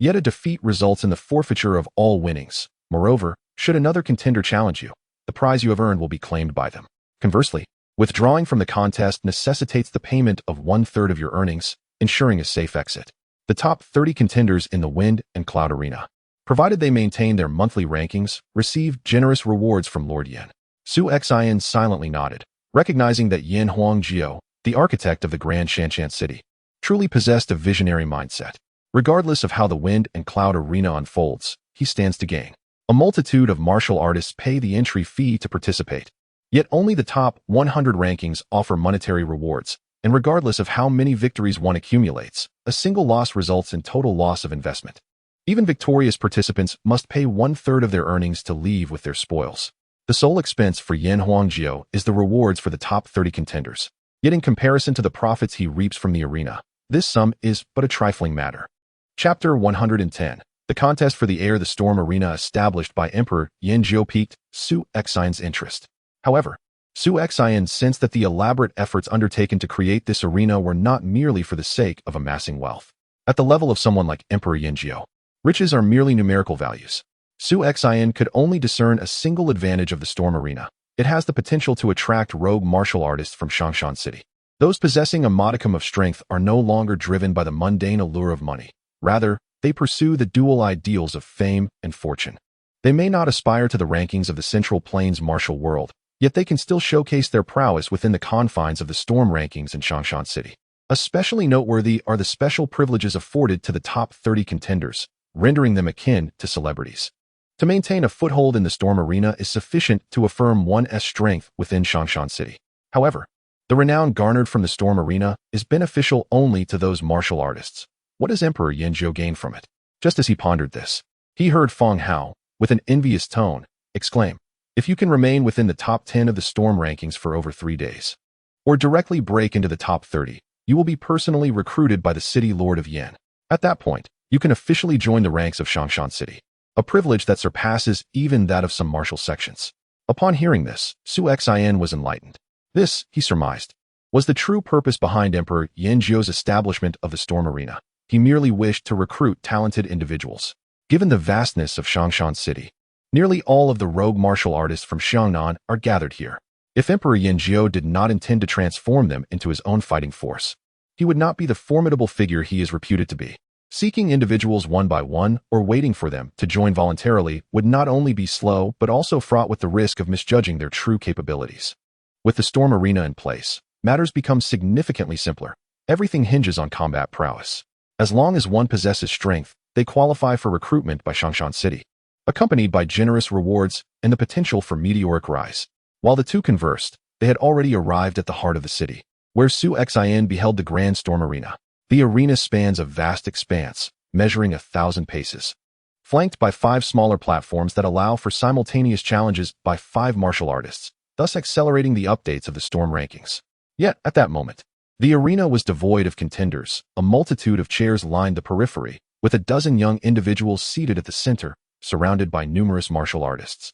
Yet a defeat results in the forfeiture of all winnings. Moreover, should another contender challenge you, the prize you have earned will be claimed by them. Conversely, withdrawing from the contest necessitates the payment of 1/3 of your earnings, ensuring a safe exit. The top 30 contenders in the Wind and Cloud Arena, provided they maintain their monthly rankings, receive generous rewards from Lord Yin. Su Xian silently nodded, recognizing that Yan Huangjiu, the architect of the Grand Shanshan city, truly possessed a visionary mindset. Regardless of how the wind and cloud arena unfolds, he stands to gain. A multitude of martial artists pay the entry fee to participate. Yet only the top 100 rankings offer monetary rewards, and regardless of how many victories one accumulates, a single loss results in total loss of investment. Even victorious participants must pay 1/3 of their earnings to leave with their spoils. The sole expense for Yan Huangjiu is the rewards for the top 30 contenders. Yet in comparison to the profits he reaps from the arena, this sum is but a trifling matter. Chapter 110. The contest for the Air the Storm arena established by Emperor Yanjiu piqued Su Xian's interest. However, Su Xian sensed that the elaborate efforts undertaken to create this arena were not merely for the sake of amassing wealth. At the level of someone like Emperor Yanjiu, riches are merely numerical values. Su Xian could only discern a single advantage of the Storm arena. It has the potential to attract rogue martial artists from Shangshan City. Those possessing a modicum of strength are no longer driven by the mundane allure of money. Rather, they pursue the dual ideals of fame and fortune. They may not aspire to the rankings of the Central Plains martial world, yet they can still showcase their prowess within the confines of the Storm rankings in Shangshan City. Especially noteworthy are the special privileges afforded to the top 30 contenders, rendering them akin to celebrities. To maintain a foothold in the Storm arena is sufficient to affirm one's strength within Shangshan City. However, the renown garnered from the Storm arena is beneficial only to those martial artists. What does Emperor Yanjiu gain from it? Just as he pondered this, he heard Feng Hao, with an envious tone, exclaim, "If you can remain within the top 10 of the Storm rankings for over 3 days, or directly break into the top 30, you will be personally recruited by the city lord of Yan. At that point, you can officially join the ranks of Shangshan City, a privilege that surpasses even that of some martial sections." Upon hearing this, Su Xian was enlightened. This, he surmised, was the true purpose behind Emperor Yanjiu's establishment of the Storm arena. He merely wished to recruit talented individuals. Given the vastness of Shangshan City, nearly all of the rogue martial artists from Xiangnan are gathered here. If Emperor Yanjiu did not intend to transform them into his own fighting force, he would not be the formidable figure he is reputed to be. Seeking individuals one by one or waiting for them to join voluntarily would not only be slow but also fraught with the risk of misjudging their true capabilities. With the Storm arena in place, matters become significantly simpler. Everything hinges on combat prowess. As long as one possesses strength, they qualify for recruitment by Shangshan City, accompanied by generous rewards and the potential for meteoric rise. While the two conversed, they had already arrived at the heart of the city, where Su Xian beheld the Grand Storm arena. The arena spans a vast expanse, measuring 1,000 paces, flanked by 5 smaller platforms that allow for simultaneous challenges by 5 martial artists, thus accelerating the updates of the Storm rankings. Yet, at that moment, the arena was devoid of contenders. A multitude of chairs lined the periphery, with a dozen young individuals seated at the center, surrounded by numerous martial artists,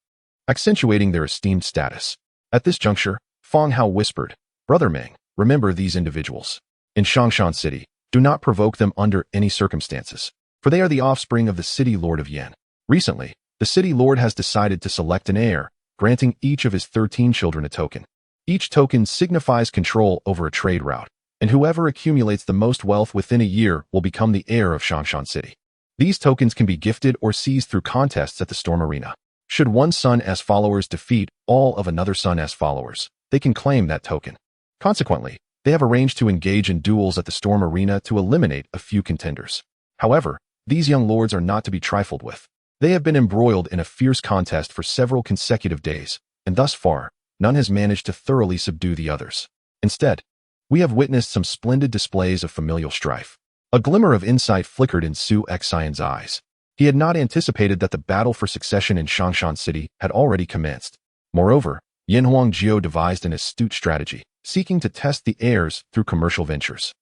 accentuating their esteemed status. At this juncture, Feng Hao whispered, "Brother Meng, remember these individuals. In Shangshan City, do not provoke them under any circumstances, for they are the offspring of the city lord of Yan. Recently, the city lord has decided to select an heir, granting each of his 13 children a token. Each token signifies control over a trade route, and whoever accumulates the most wealth within a year will become the heir of Shangshan City. These tokens can be gifted or seized through contests at the Storm arena. Should one son's followers defeat all of another son's followers, they can claim that token. Consequently, they have arranged to engage in duels at the Storm arena to eliminate a few contenders. However, these young lords are not to be trifled with. They have been embroiled in a fierce contest for several consecutive days, and thus far, none has managed to thoroughly subdue the others. Instead, we have witnessed some splendid displays of familial strife. A glimmer of insight flickered in Su Xian's eyes. He had not anticipated that the battle for succession in Shangshan City had already commenced. Moreover, Yan Huangjiu devised an astute strategy, seeking to test the heirs through commercial ventures.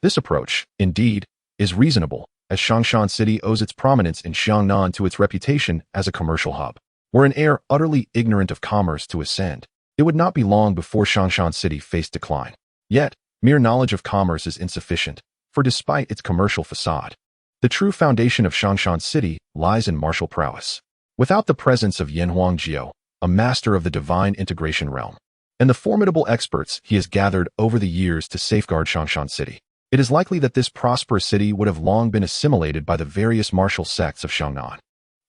This approach, indeed, is reasonable, as Shangshan City owes its prominence in Xiangnan to its reputation as a commercial hub. Were an heir utterly ignorant of commerce to ascend, it would not be long before Shangshan City faced decline. Yet, mere knowledge of commerce is insufficient, for despite its commercial facade, the true foundation of Shangshan City lies in martial prowess. Without the presence of Yan Huangjiu, a master of the divine integration realm, and the formidable experts he has gathered over the years to safeguard Shangshan City, it is likely that this prosperous city would have long been assimilated by the various martial sects of Xiangnan.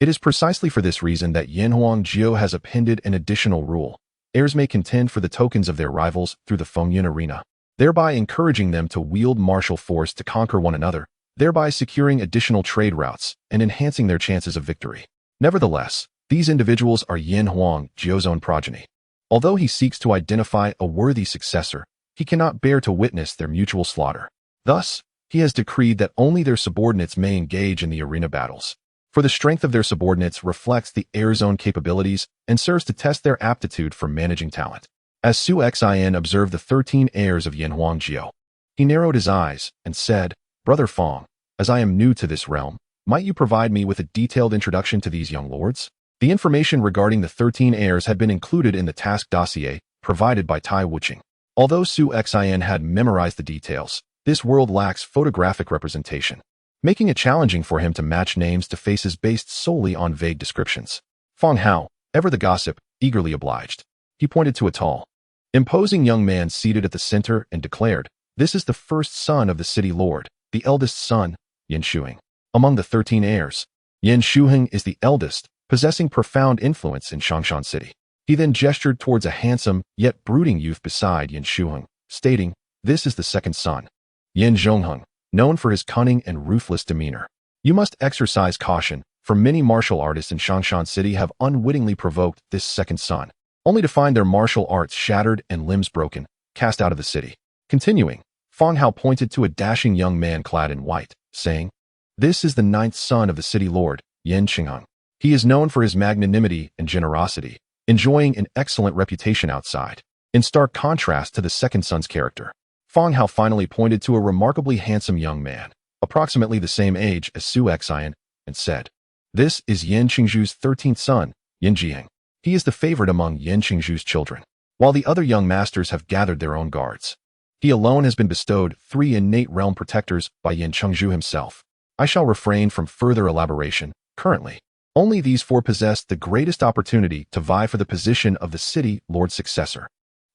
It is precisely for this reason that Yan Huangjiu has appended an additional rule. heirs may contend for the tokens of their rivals through the Fengyun arena, thereby encouraging them to wield martial force to conquer one another, thereby securing additional trade routes and enhancing their chances of victory. Nevertheless, these individuals are Yin Huang, Jiu's own progeny. Although he seeks to identify a worthy successor, he cannot bear to witness their mutual slaughter. Thus, he has decreed that only their subordinates may engage in the arena battles. For the strength of their subordinates reflects the heir's own capabilities and serves to test their aptitude for managing talent. As Su Xin observed the 13 heirs of Yin Huang Jiu, he narrowed his eyes and said, "Brother Fong, as I am new to this realm, might you provide me with a detailed introduction to these young lords?" The information regarding the 13 heirs had been included in the task dossier provided by Tai Wuqing. Although Su Xin had memorized the details, this world lacks photographic representation, making it challenging for him to match names to faces based solely on vague descriptions. Fong Hao, ever the gossip, eagerly obliged. He pointed to a tall, imposing young man seated at the center and declared, "This is the first son of the city lord, the eldest son, Yin Shuheng. Among the 13 heirs, Yin Shuheng is the eldest, possessing profound influence in Changshan City." He then gestured towards a handsome, yet brooding youth beside Yin Shuheng, stating, "This is the second son, Yin Zhongheng, known for his cunning and ruthless demeanor. You must exercise caution, for many martial artists in Changshan City have unwittingly provoked this second son, only to find their martial arts shattered and limbs broken, cast out of the city." Continuing, Fong Hao pointed to a dashing young man clad in white, saying, "This is the 9th son of the city lord, Yin Qingheng. He is known for his magnanimity and generosity, enjoying an excellent reputation outside." In stark contrast to the second son's character, Fong Hao finally pointed to a remarkably handsome young man, approximately the same age as Su Xian, and said, "This is Yin Qingzhu's 13th son, Yin Jiang. He is the favorite among Yin Qingzhu's children, while the other young masters have gathered their own guards. He alone has been bestowed 3 innate realm protectors by Yin Chengzhu himself. I shall refrain from further elaboration. Currently, only these 4 possess the greatest opportunity to vie for the position of the city lord's successor.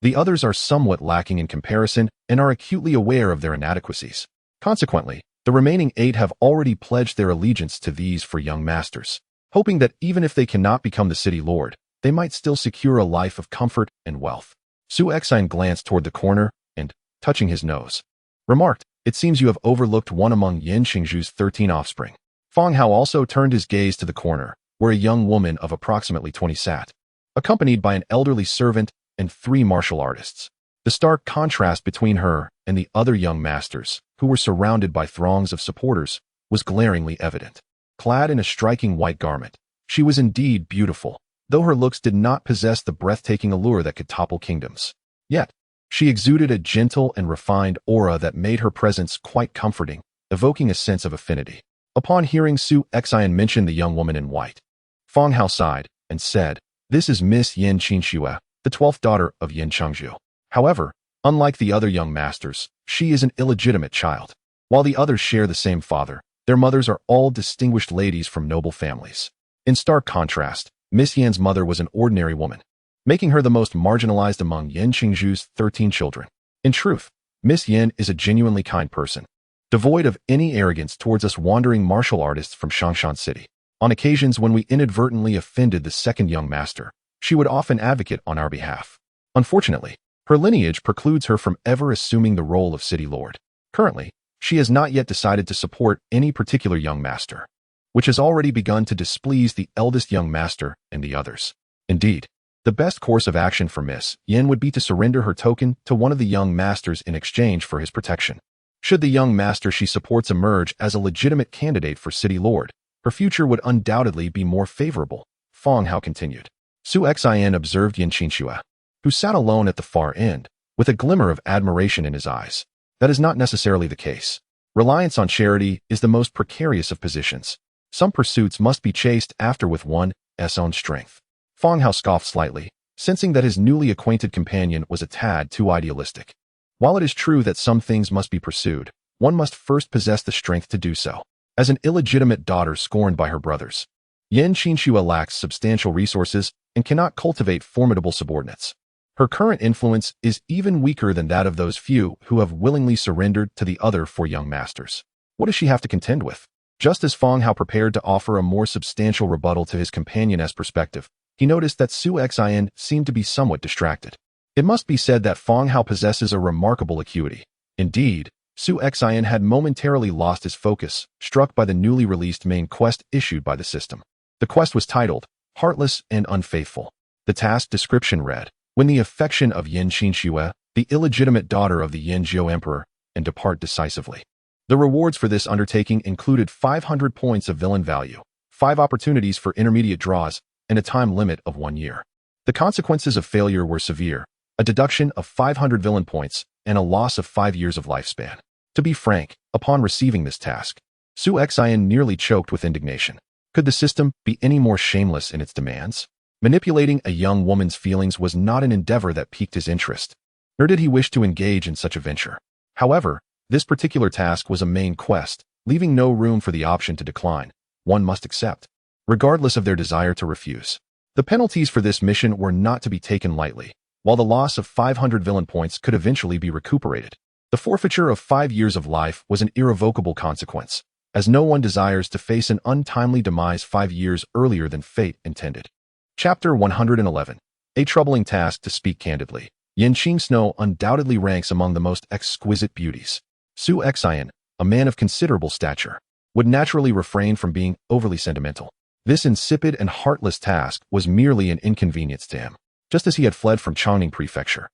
The others are somewhat lacking in comparison and are acutely aware of their inadequacies. Consequently, the remaining 8 have already pledged their allegiance to these 4 young masters, hoping that even if they cannot become the city lord, they might still secure a life of comfort and wealth." Su Xian glanced toward the corner and, touching his nose, remarked, "It seems you have overlooked one among Yin Qingzhu's 13 offspring." Fong Hao also turned his gaze to the corner, where a young woman of approximately 20 sat, accompanied by an elderly servant and 3 martial artists. The stark contrast between her and the other young masters, who were surrounded by throngs of supporters, was glaringly evident. Clad in a striking white garment, she was indeed beautiful, though her looks did not possess the breathtaking allure that could topple kingdoms. Yet, she exuded a gentle and refined aura that made her presence quite comforting, evoking a sense of affinity. Upon hearing Su Xian mention the young woman in white, Fong Hao sighed and said, "This is Miss Yin Qinxue, the 12th daughter of Yin Chengzhu. However, unlike the other young masters, she is an illegitimate child. While the others share the same father, their mothers are all distinguished ladies from noble families." In stark contrast, Miss Yan's mother was an ordinary woman, making her the most marginalized among Yin Qingzhu's 13 children. In truth, Miss Yin is a genuinely kind person, devoid of any arrogance towards us wandering martial artists from Changshan City. On occasions when we inadvertently offended the second young master, she would often advocate on our behalf. Unfortunately, her lineage precludes her from ever assuming the role of city lord. Currently, she has not yet decided to support any particular young master, which has already begun to displease the eldest young master and the others. Indeed, the best course of action for Miss Yin would be to surrender her token to one of the young masters in exchange for his protection. Should the young master she supports emerge as a legitimate candidate for city lord, her future would undoubtedly be more favorable, Fong Hao continued. Su Xian observed Yin Qinxue, who sat alone at the far end, with a glimmer of admiration in his eyes. That is not necessarily the case. Reliance on charity is the most precarious of positions. Some pursuits must be chased after with one's own strength. Fong Hao scoffed slightly, sensing that his newly acquainted companion was a tad too idealistic. While it is true that some things must be pursued, one must first possess the strength to do so. As an illegitimate daughter scorned by her brothers, Yin Qinxue lacks substantial resources and cannot cultivate formidable subordinates. Her current influence is even weaker than that of those few who have willingly surrendered to the other 4 young masters. What does she have to contend with? Just as Fong Hao prepared to offer a more substantial rebuttal to his companion's perspective, he noticed that Su Xian seemed to be somewhat distracted. It must be said that Feng Hao possesses a remarkable acuity. Indeed, Su Xian had momentarily lost his focus, struck by the newly released main quest issued by the system. The quest was titled, Heartless and Unfaithful. The task description read, win the affection of Yin Qinxue, the illegitimate daughter of the Yin Zhou Emperor, and depart decisively. The rewards for this undertaking included 500 points of villain value, 5 opportunities for intermediate draws, and a time limit of 1 year. The consequences of failure were severe, a deduction of 500 villain points, and a loss of 5 years of lifespan. To be frank, upon receiving this task, Su Xian nearly choked with indignation. Could the system be any more shameless in its demands? Manipulating a young woman's feelings was not an endeavor that piqued his interest, nor did he wish to engage in such a venture. However, this particular task was a main quest, leaving no room for the option to decline. One must accept, regardless of their desire to refuse. The penalties for this mission were not to be taken lightly. While the loss of 500 villain points could eventually be recuperated, the forfeiture of 5 years of life was an irrevocable consequence, as no one desires to face an untimely demise 5 years earlier than fate intended. Chapter 111. A troubling task, to speak candidly. Yin Qinxue undoubtedly ranks among the most exquisite beauties. Su Xian, a man of considerable stature, would naturally refrain from being overly sentimental. This insipid and heartless task was merely an inconvenience to him, just as he had fled from Changning Prefecture.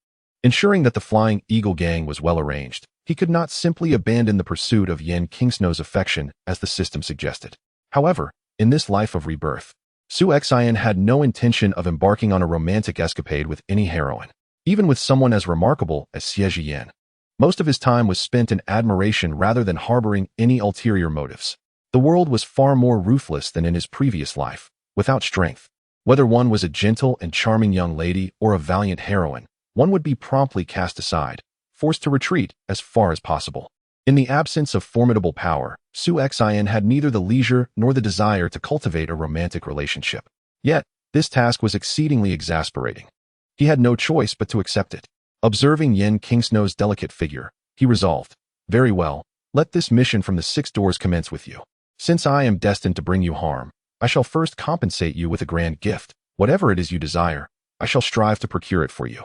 Ensuring that the Flying Eagle gang was well arranged, he could not simply abandon the pursuit of Yin Qinxue's affection as the system suggested. However, in this life of rebirth, Su Xian had no intention of embarking on a romantic escapade with any heroine, even with someone as remarkable as Xie Zhiyan. Most of his time was spent in admiration rather than harboring any ulterior motives. The world was far more ruthless than in his previous life, without strength. Whether one was a gentle and charming young lady or a valiant heroine, one would be promptly cast aside, forced to retreat as far as possible. In the absence of formidable power, Su Xian had neither the leisure nor the desire to cultivate a romantic relationship. Yet, this task was exceedingly exasperating. He had no choice but to accept it. Observing Yin Qinxue's delicate figure, he resolved, very well, let this mission from the 6 doors commence with you. Since I am destined to bring you harm, I shall first compensate you with a grand gift. Whatever it is you desire, I shall strive to procure it for you.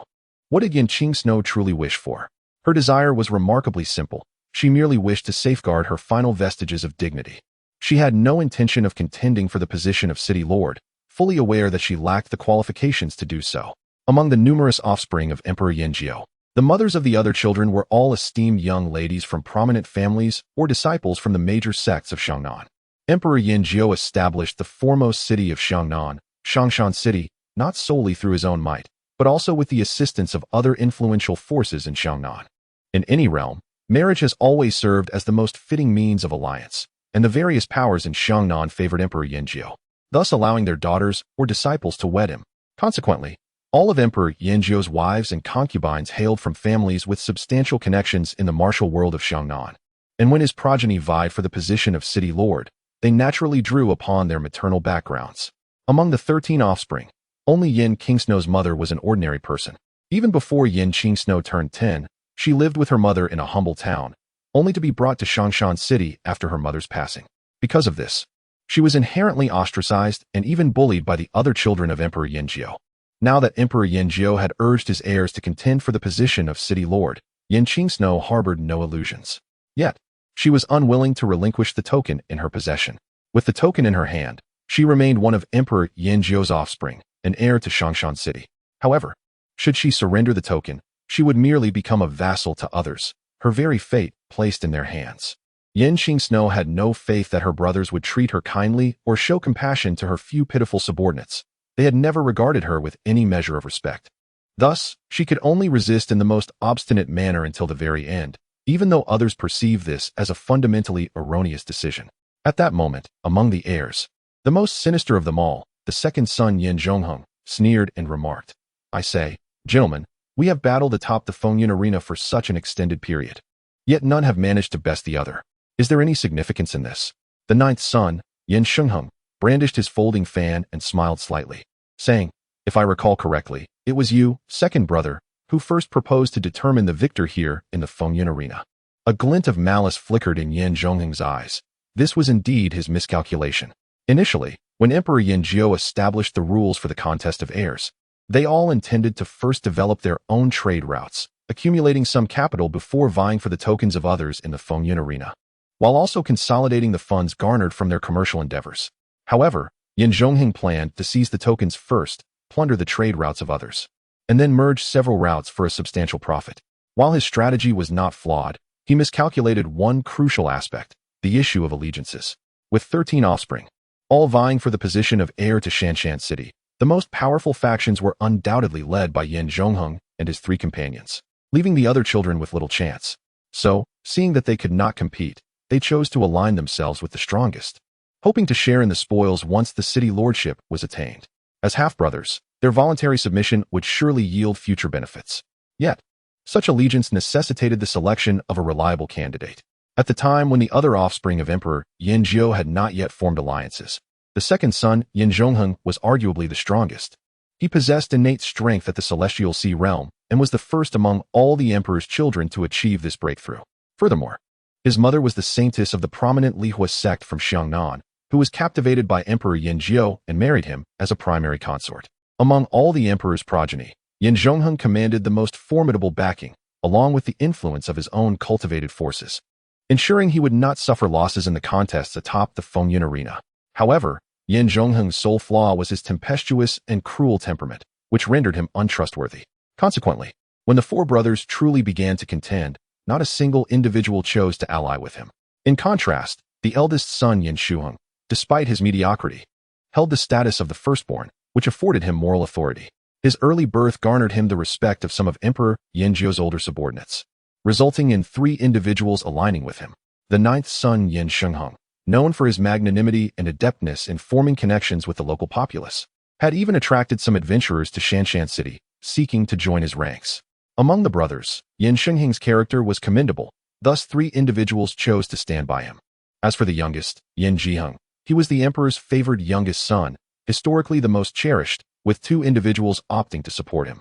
What did Yin Qinxue truly wish for? Her desire was remarkably simple. She merely wished to safeguard her final vestiges of dignity. She had no intention of contending for the position of city lord, fully aware that she lacked the qualifications to do so. Among the numerous offspring of Emperor Yanjiao, the mothers of the other children were all esteemed young ladies from prominent families or disciples from the major sects of Xiangnan. Emperor Yanjiao established the foremost city of Xiangnan, Shangshan City, not solely through his own might, but also with the assistance of other influential forces in Xiangnan. In any realm, marriage has always served as the most fitting means of alliance, and the various powers in Xiangnan favored Emperor Yanjiao, thus allowing their daughters or disciples to wed him. Consequently, all of Emperor Yanjiao's wives and concubines hailed from families with substantial connections in the martial world of Xiangnan, and when his progeny vied for the position of city lord, they naturally drew upon their maternal backgrounds. Among the 13 offspring, only Yin Qinxue's mother was an ordinary person. Even before Yin Qinxue turned 10, she lived with her mother in a humble town, only to be brought to Shangshan City after her mother's passing. Because of this, she was inherently ostracized and even bullied by the other children of Emperor Yanjiao. Now that Emperor Yanjiao had urged his heirs to contend for the position of city lord, Yin Qinxue harbored no illusions. Yet, she was unwilling to relinquish the token in her possession. With the token in her hand, she remained one of Emperor Yanjiao's offspring, an heir to Shangshan City. However, should she surrender the token, she would merely become a vassal to others, her very fate placed in their hands. Yin Qinxue had no faith that her brothers would treat her kindly or show compassion to her few pitiful subordinates. They had never regarded her with any measure of respect. Thus, she could only resist in the most obstinate manner until the very end, even though others perceived this as a fundamentally erroneous decision. At that moment, among the heirs, the most sinister of them all, the second son Yin Zhongheng, sneered and remarked, I say, gentlemen, we have battled atop the Fengyun arena for such an extended period. Yet none have managed to best the other. Is there any significance in this? The 9th son, Yin Zhongheng, brandished his folding fan and smiled slightly, saying, if I recall correctly, it was you, second brother, who first proposed to determine the victor here in the Fengyun arena. A glint of malice flickered in Yin Zhongheng's eyes. This was indeed his miscalculation. Initially, When Emperor Yinzhou established the rules for the contest of heirs, they all intended to first develop their own trade routes, accumulating some capital before vying for the tokens of others in the Fengyun arena, while also consolidating the funds garnered from their commercial endeavors. However, Yin Zhongheng planned to seize the tokens first, plunder the trade routes of others, and then merge several routes for a substantial profit. While his strategy was not flawed, he miscalculated one crucial aspect, the issue of allegiances. With 13 offspring, all vying for the position of heir to Shanshan City, the most powerful factions were undoubtedly led by Yin Zhongheng and his 3 companions, leaving the other children with little chance. So, seeing that they could not compete, they chose to align themselves with the strongest, hoping to share in the spoils once the city lordship was attained. As half-brothers, their voluntary submission would surely yield future benefits. Yet, such allegiance necessitated the selection of a reliable candidate. At the time when the other offspring of Emperor Yinzhou had not yet formed alliances, the second son, Yin Zhongheng, was arguably the strongest. He possessed innate strength at the Celestial Sea realm and was the first among all the emperor's children to achieve this breakthrough. Furthermore, his mother was the saintess of the prominent Lihua sect from Xiangnan, who was captivated by Emperor Yinzhou and married him as a primary consort. Among all the emperor's progeny, Yin Zhongheng commanded the most formidable backing, along with the influence of his own cultivated forces, ensuring he would not suffer losses in the contests atop the Fengyun arena. However, Yin Zhongheng's sole flaw was his tempestuous and cruel temperament, which rendered him untrustworthy. Consequently, when the 4 brothers truly began to contend, not a single individual chose to ally with him. In contrast, the eldest son, Yin Shuheng, despite his mediocrity, held the status of the firstborn, which afforded him moral authority. His early birth garnered him the respect of some of Emperor Yinzhou's older subordinates, resulting in 3 individuals aligning with him. The 9th son, Yin Shengheng, known for his magnanimity and adeptness in forming connections with the local populace, had even attracted some adventurers to Shanshan City, seeking to join his ranks. Among the brothers, Yin Shengheng's character was commendable, thus 3 individuals chose to stand by him. As for the youngest, Yin Zhiheng, he was the emperor's favored youngest son, historically the most cherished, with 2 individuals opting to support him.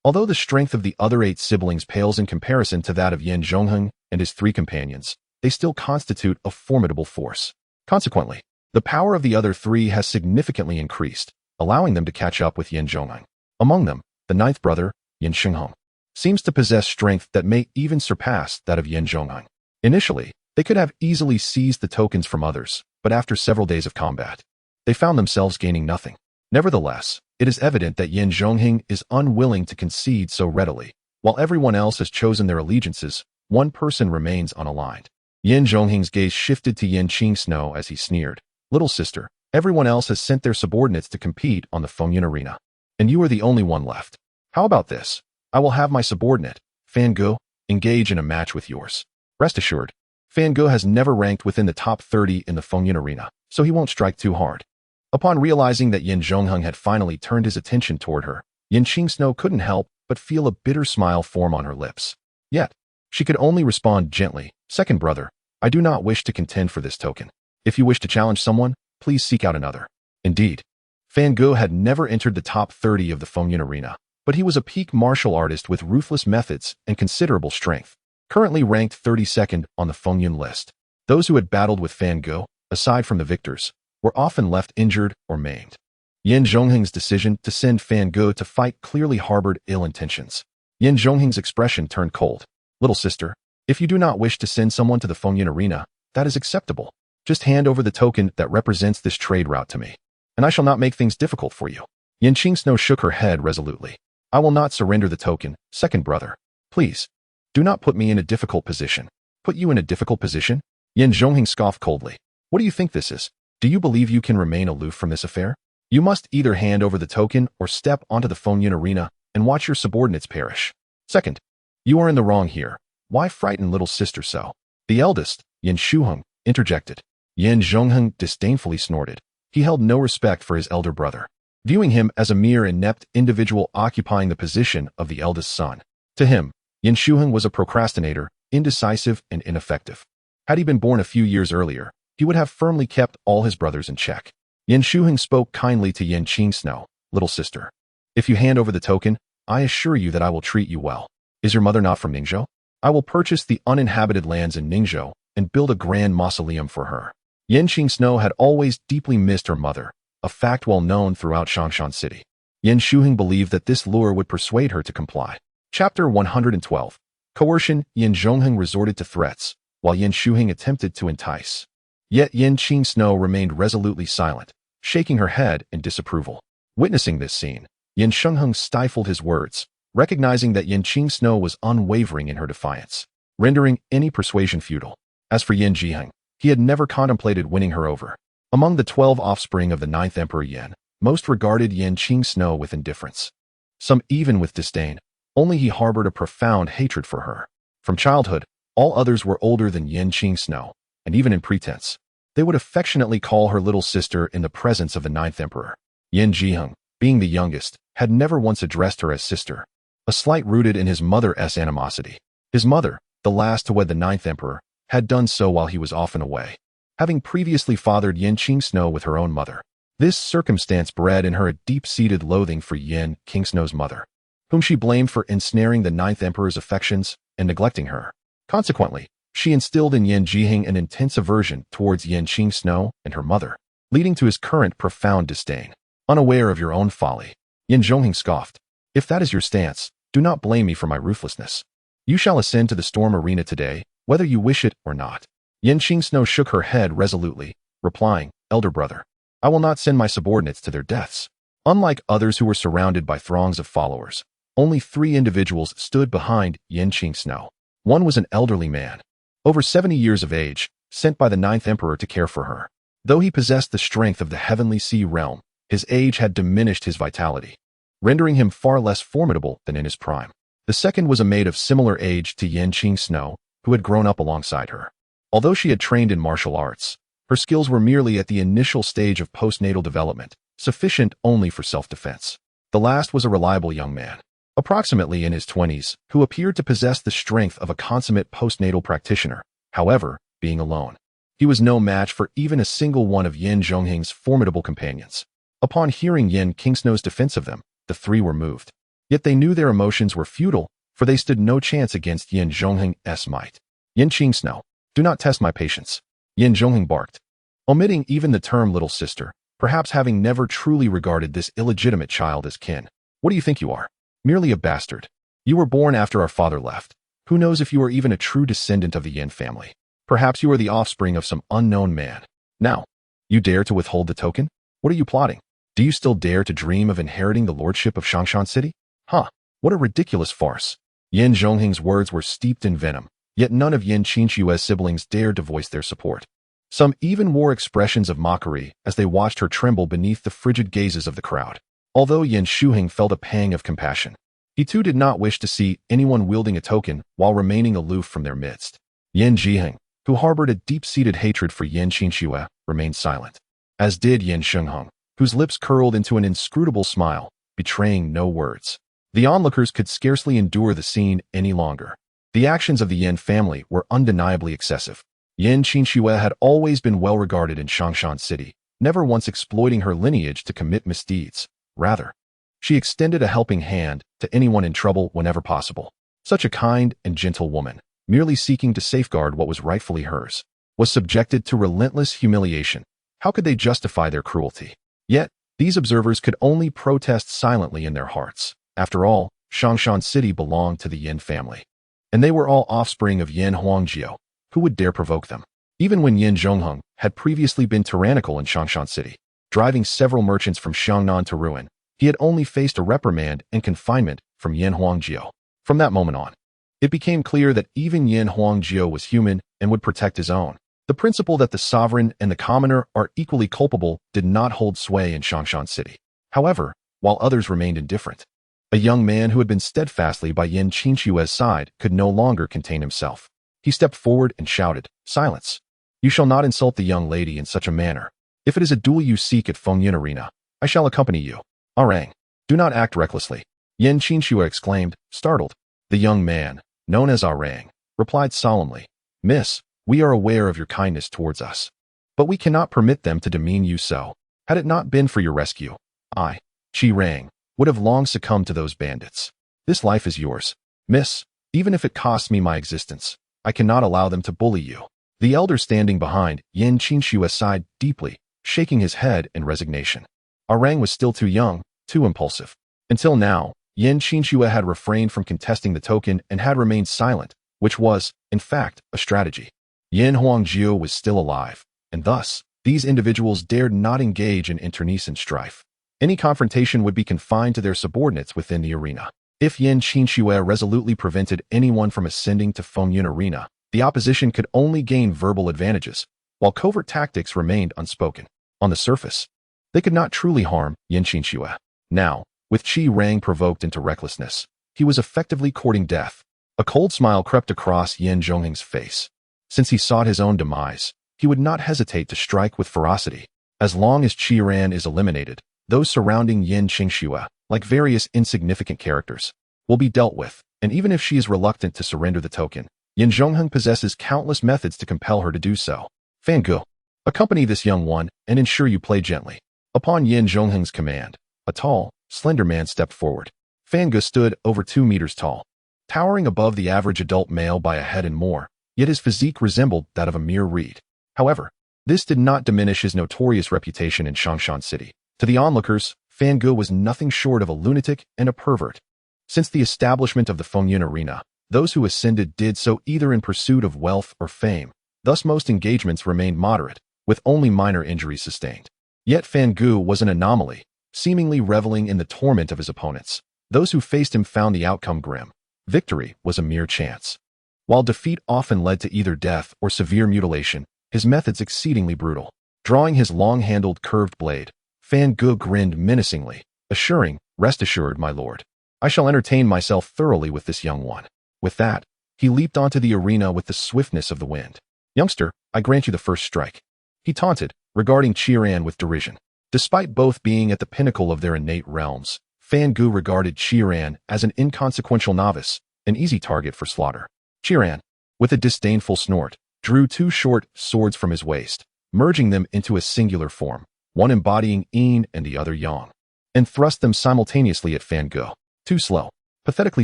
Although the strength of the other 8 siblings pales in comparison to that of Yin Zhongheng and his 3 companions, they still constitute a formidable force. Consequently, the power of the other 3 has significantly increased, allowing them to catch up with Yin Zhongheng. Among them, the 9th brother, Yin Shengheng, seems to possess strength that may even surpass that of Yin Zhongheng. Initially, they could have easily seized the tokens from others, but after several days of combat, they found themselves gaining nothing. Nevertheless, it is evident that Yin Zhongheng is unwilling to concede so readily. While everyone else has chosen their allegiances, one person remains unaligned. Yin Zhongheng's gaze shifted to Yin Qingsno as he sneered. "Little sister, everyone else has sent their subordinates to compete on the Fengyun arena, and you are the only one left. How about this? I will have my subordinate, Fan Ge, engage in a match with yours. Rest assured, Fan Ge has never ranked within the top 30 in the Fengyun arena, so he won't strike too hard." Upon realizing that Yin Zhongheng had finally turned his attention toward her, Yin Qingsno couldn't help but feel a bitter smile form on her lips. Yet, she could only respond gently, "Second brother, I do not wish to contend for this token. If you wish to challenge someone, please seek out another." Indeed, Fan Ge had never entered the top 30 of the Fengyun arena, but he was a peak martial artist with ruthless methods and considerable strength, currently ranked 32nd on the Fengyun list. Those who had battled with Fan Ge, aside from the victors, were often left injured or maimed. Yin Zhongheng's decision to send Fan Ge to fight clearly harbored ill intentions. Yin Zhongheng's expression turned cold. "Little sister, if you do not wish to send someone to the Fengyun arena, that is acceptable. Just hand over the token that represents this trade route to me, and I shall not make things difficult for you." Yin Qingsno shook her head resolutely. "I will not surrender the token, second brother. Please, do not put me in a difficult position." "Put you in a difficult position?" Yin Zhongheng scoffed coldly. "What do you think this is? Do you believe you can remain aloof from this affair? You must either hand over the token or step onto the Fengyun arena and watch your subordinates perish. Second, you are in the wrong here. Why frighten little sister so?" The eldest, Yin Shuheng, interjected. Yin Zhongheng disdainfully snorted. He held no respect for his elder brother, viewing him as a mere inept individual occupying the position of the eldest son. To him, Yin Shuheng was a procrastinator, indecisive and ineffective. Had he been born a few years earlier, he would have firmly kept all his brothers in check. Yin Shuheng spoke kindly to Yin Qingsno. "Little sister, if you hand over the token, I assure you that I will treat you well. Is your mother not from Ningzhou? I will purchase the uninhabited lands in Ningzhou and build a grand mausoleum for her." Yin Qingsno had always deeply missed her mother, a fact well known throughout Changshan City. Yin Shuheng believed that this lure would persuade her to comply. Chapter 112. Coercion. Yin Zhongheng resorted to threats, while Yin Shuheng attempted to entice. Yet Yin Qing Snow remained resolutely silent, shaking her head in disapproval. Witnessing this scene, Yin Shuheng stifled his words, recognizing that Yin Qing Snow was unwavering in her defiance, rendering any persuasion futile. As for Yin Zhiheng, he had never contemplated winning her over. Among the 12 offspring of the 9th Emperor Yin, most regarded Yin Qing Snow with indifference. Some even with disdain. Only he harbored a profound hatred for her. From childhood, all others were older than Yin Qing Snow, and even in pretense, they would affectionately call her little sister in the presence of the 9th Emperor. Yin Zhiheng, being the youngest, had never once addressed her as sister, a slight rooted in his mother's animosity. His mother, the last to wed the 9th Emperor, had done so while he was often away, having previously fathered Yin Qing Snow with her own mother. This circumstance bred in her a deep-seated loathing for Yin Qing Snow's mother, whom she blamed for ensnaring the 9th Emperor's affections and neglecting her. Consequently, she instilled in Yin Zhiheng an intense aversion towards Yin Qing Snow and her mother, leading to his current profound disdain. Unaware of your own folly, Yin Zhongheng scoffed. If that is your stance, do not blame me for my ruthlessness. You shall ascend to the storm arena today, whether you wish it or not. Yin Qing Snow shook her head resolutely, replying, Elder brother, I will not send my subordinates to their deaths. Unlike others who were surrounded by throngs of followers, only 3 individuals stood behind Yin Qing Snow. One was an elderly man, over 70 years of age, sent by the 9th Emperor to care for her. Though he possessed the strength of the heavenly sea realm, his age had diminished his vitality, rendering him far less formidable than in his prime. The second was a maid of similar age to Yin Qing Snow, who had grown up alongside her. Although she had trained in martial arts, her skills were merely at the initial stage of postnatal development, sufficient only for self-defense. The last was a reliable young man, approximately in his 20s, who appeared to possess the strength of a consummate postnatal practitioner. However, being alone, he was no match for even a single one of Yin Zhongheng's formidable companions. Upon hearing Yin Qing Snow's defense of them, the 3 were moved. Yet they knew their emotions were futile, for they stood no chance against Yin Zhongheng's might. Yin Qing Snow, do not test my patience, Yin Zhongheng barked, omitting even the term little sister, perhaps having never truly regarded this illegitimate child as kin. What do you think you are? Merely a bastard. You were born after our father left. Who knows if you are even a true descendant of the Yin family? Perhaps you are the offspring of some unknown man. Now, you dare to withhold the token? What are you plotting? Do you still dare to dream of inheriting the lordship of Changshan City? Huh, what a ridiculous farce. Yin Zhongheng's words were steeped in venom, yet none of Yin Qingshue's siblings dared to voice their support. Some even wore expressions of mockery as they watched her tremble beneath the frigid gazes of the crowd. Although Yin Shuheng felt a pang of compassion, he too did not wish to see anyone wielding a token while remaining aloof from their midst. Yin Zhiheng, who harbored a deep-seated hatred for Yin Qingxue, remained silent, as did Yin Shuheng, whose lips curled into an inscrutable smile, betraying no words. The onlookers could scarcely endure the scene any longer. The actions of the Yin family were undeniably excessive. Yin Qingxue had always been well regarded in Changshan City, never once exploiting her lineage to commit misdeeds. Rather, she extended a helping hand to anyone in trouble whenever possible. Such a kind and gentle woman, merely seeking to safeguard what was rightfully hers, was subjected to relentless humiliation. How could they justify their cruelty? Yet, these observers could only protest silently in their hearts. After all, Changshan City belonged to the Yin family, and they were all offspring of Yin Huangjiu. Who would dare provoke them? Even when Yin Zhongheng had previously been tyrannical in Changshan City, driving several merchants from Xiangnan to ruin, he had only faced a reprimand and confinement from Yin Huangjiu. From that moment on, it became clear that even Yin Huangjiu was human and would protect his own. The principle that the sovereign and the commoner are equally culpable did not hold sway in Changshan City. However, while others remained indifferent, a young man who had been steadfastly by Yin Qingshue's side could no longer contain himself. He stepped forward and shouted, "Silence! You shall not insult the young lady in such a manner. If it is a duel you seek at Fengyin Arena, I shall accompany you." "Arang, do not act recklessly," Yin Qingxue exclaimed, startled. The young man, known as Arang, replied solemnly, "Miss, we are aware of your kindness towards us, but we cannot permit them to demean you so. Had it not been for your rescue, I, Qi Rang, would have long succumbed to those bandits. This life is yours, miss, even if it costs me my existence. I cannot allow them to bully you." The elder standing behind Yin Qingxue sighed deeply, shaking his head in resignation. Rang was still too young, too impulsive. Until now, Yin Qingxue had refrained from contesting the token and had remained silent, which was, in fact, a strategy. Yin Huangjiu was still alive, and thus, these individuals dared not engage in internecine strife. Any confrontation would be confined to their subordinates within the arena. If Yin Qingxue resolutely prevented anyone from ascending to Fengyun Arena, the opposition could only gain verbal advantages, while covert tactics remained unspoken. On the surface, they could not truly harm Yin Qingxue. Now, with Qi Rang provoked into recklessness, he was effectively courting death. A cold smile crept across Yin Zhongheng's face. Since he sought his own demise, he would not hesitate to strike with ferocity. As long as Qi Ran is eliminated, those surrounding Yin Qingxue, like various insignificant characters, will be dealt with, and even if she is reluctant to surrender the token, Yin Zhongheng possesses countless methods to compel her to do so. Fan Gu, accompany this young one and ensure you play gently. Upon Yin Zhongheng's command, a tall, slender man stepped forward. Fan Gu stood over 2 meters tall, towering above the average adult male by a head and more, yet his physique resembled that of a mere reed. However, this did not diminish his notorious reputation in Changshan City. To the onlookers, Fan Gu was nothing short of a lunatic and a pervert. Since the establishment of the Fengyun Arena, those who ascended did so either in pursuit of wealth or fame. Thus most engagements remained moderate, with only minor injuries sustained. Yet Fan Gu was an anomaly, seemingly reveling in the torment of his opponents. Those who faced him found the outcome grim. Victory was a mere chance. While defeat often led to either death or severe mutilation, his methods exceedingly brutal. Drawing his long-handled curved blade, Fan Gu grinned menacingly, assuring, "Rest assured, my lord. I shall entertain myself thoroughly with this young one." With that, he leaped onto the arena with the swiftness of the wind. "Youngster, I grant you the first strike," he taunted, regarding Qi Ran with derision. Despite both being at the pinnacle of their innate realms, Fan Gu regarded Qi Ran as an inconsequential novice, an easy target for slaughter. Qi Ran, with a disdainful snort, drew 2 short swords from his waist, merging them into a singular form, one embodying yin and the other yang, and thrust them simultaneously at Fan Gu. "Too slow, pathetically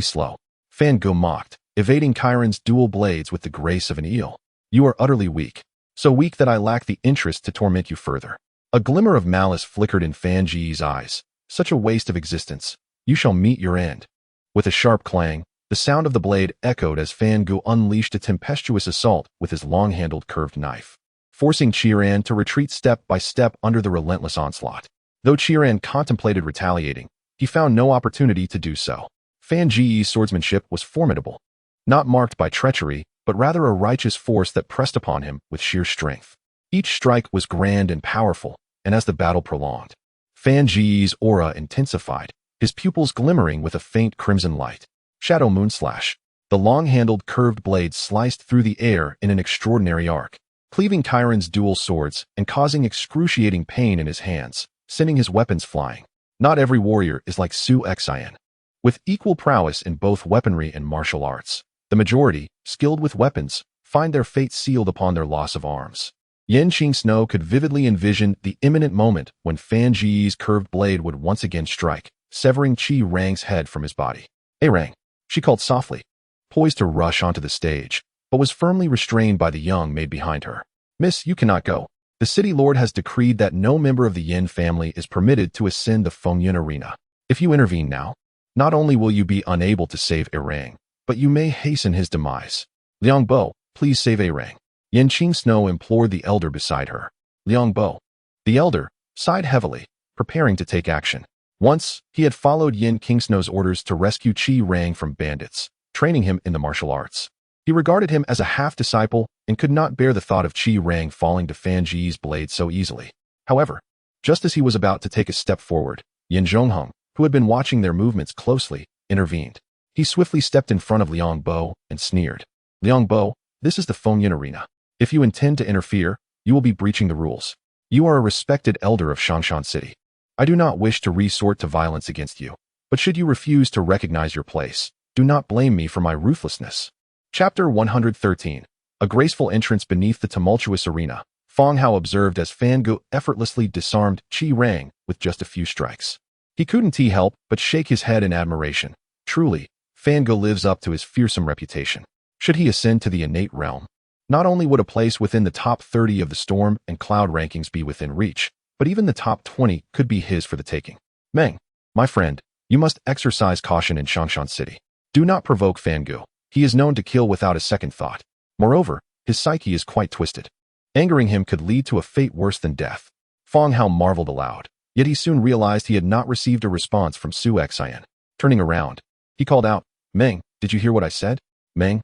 slow," Fan Gu mocked, evading Chiron's dual blades with the grace of an eel. "You are utterly weak, so weak that I lack the interest to torment you further." A glimmer of malice flickered in Fan Ji's eyes. "Such a waste of existence. You shall meet your end." With a sharp clang, the sound of the blade echoed as Fan Gu unleashed a tempestuous assault with his long-handled curved knife, forcing Qi Ran to retreat step by step under the relentless onslaught. Though Qi Ran contemplated retaliating, he found no opportunity to do so. Fan Ji's swordsmanship was formidable, not marked by treachery, but rather a righteous force that pressed upon him with sheer strength. Each strike was grand and powerful, and as the battle prolonged, Fan Ji's aura intensified, his pupils glimmering with a faint crimson light. Shadow Moon Slash. The long-handled curved blade sliced through the air in an extraordinary arc, cleaving Chiron's dual swords and causing excruciating pain in his hands, sending his weapons flying. Not every warrior is like Su Xian, with equal prowess in both weaponry and martial arts. The majority, skilled with weapons, find their fate sealed upon their loss of arms. Yen Qingxue could vividly envision the imminent moment when Fan Ji's curved blade would once again strike, severing Qi Rang's head from his body. "Hey Rang," she called softly, poised to rush onto the stage, but was firmly restrained by the young maid behind her. "Miss, you cannot go. The city lord has decreed that no member of the Yin family is permitted to ascend the Fengyun Arena. If you intervene now, not only will you be unable to save Rang, but you may hasten his demise. Liang Bo, please save Rang." Yen Qingxue implored the elder beside her. Liang Bo. The elder sighed heavily, preparing to take action. Once, he had followed Yen Qingxue's orders to rescue Qi Rang from bandits, training him in the martial arts. He regarded him as a half-disciple and could not bear the thought of Qi Rang falling to Fan Ji's blade so easily. However, just as he was about to take a step forward, Yin Zhongheng, who had been watching their movements closely, intervened. He swiftly stepped in front of Liang Bo and sneered. "Liang Bo, this is the Fengyun Arena. If you intend to interfere, you will be breaching the rules. You are a respected elder of Changshan City. I do not wish to resort to violence against you, but should you refuse to recognize your place, do not blame me for my ruthlessness." Chapter 113. A graceful entrance beneath the tumultuous arena. Feng Hao observed as Fan Gu effortlessly disarmed Qi Rang with just a few strikes. He couldn't help but shake his head in admiration. Truly, Fan Gu lives up to his fearsome reputation. Should he ascend to the innate realm, Not only would a place within the top 30 of the storm and cloud rankings be within reach, but even the top 20 could be his for the taking. Meng, my friend, you must exercise caution in Changshan City. Do not provoke Fangu. He is known to kill without a second thought. Moreover, his psyche is quite twisted. Angering him could lead to a fate worse than death. Fang Hao marveled aloud, yet he soon realized he had not received a response from Su Xian. Turning around, he called out, Meng, did you hear what I said? Meng,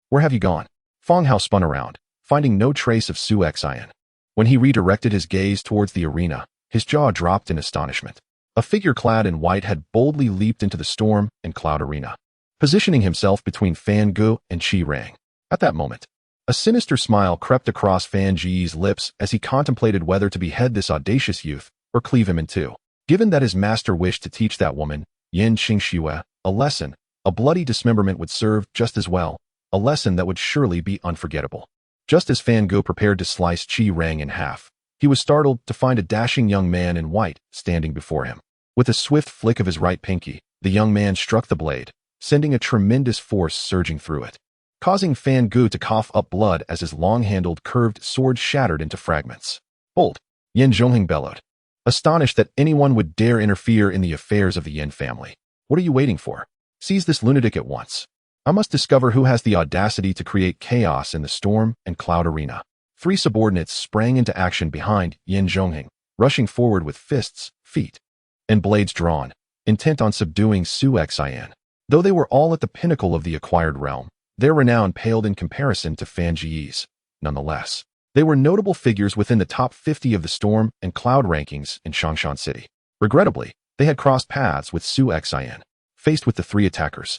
where have you gone? Fang Hao spun around, finding no trace of Su Xian. When he redirected his gaze towards the arena, his jaw dropped in astonishment. A figure clad in white had boldly leaped into the storm and cloud arena, positioning himself between Fan Gu and Qi Rang. At that moment, a sinister smile crept across Fan Ji's lips as he contemplated whether to behead this audacious youth or cleave him in two. Given that his master wished to teach that woman, Yin Xingxue, a lesson, a bloody dismemberment would serve just as well, a lesson that would surely be unforgettable. Just as Fan Gu prepared to slice Qi Rang in half, he was startled to find a dashing young man in white standing before him. With a swift flick of his right pinky, the young man struck the blade, sending a tremendous force surging through it, causing Fan Gu to cough up blood as his long-handled curved sword shattered into fragments. Hold! Yin Zhongheng bellowed, astonished that anyone would dare interfere in the affairs of the Yin family. What are you waiting for? Seize this lunatic at once. I must discover who has the audacity to create chaos in the storm and cloud arena. Three subordinates sprang into action behind Yin Zhongheng, rushing forward with fists, feet, and blades drawn, intent on subduing Su Xian. Though they were all at the pinnacle of the acquired realm, their renown paled in comparison to Fan Ji's. Nonetheless, they were notable figures within the top 50 of the storm and cloud rankings in Changshan City. Regrettably, they had crossed paths with Su Xian. Faced with the three attackers,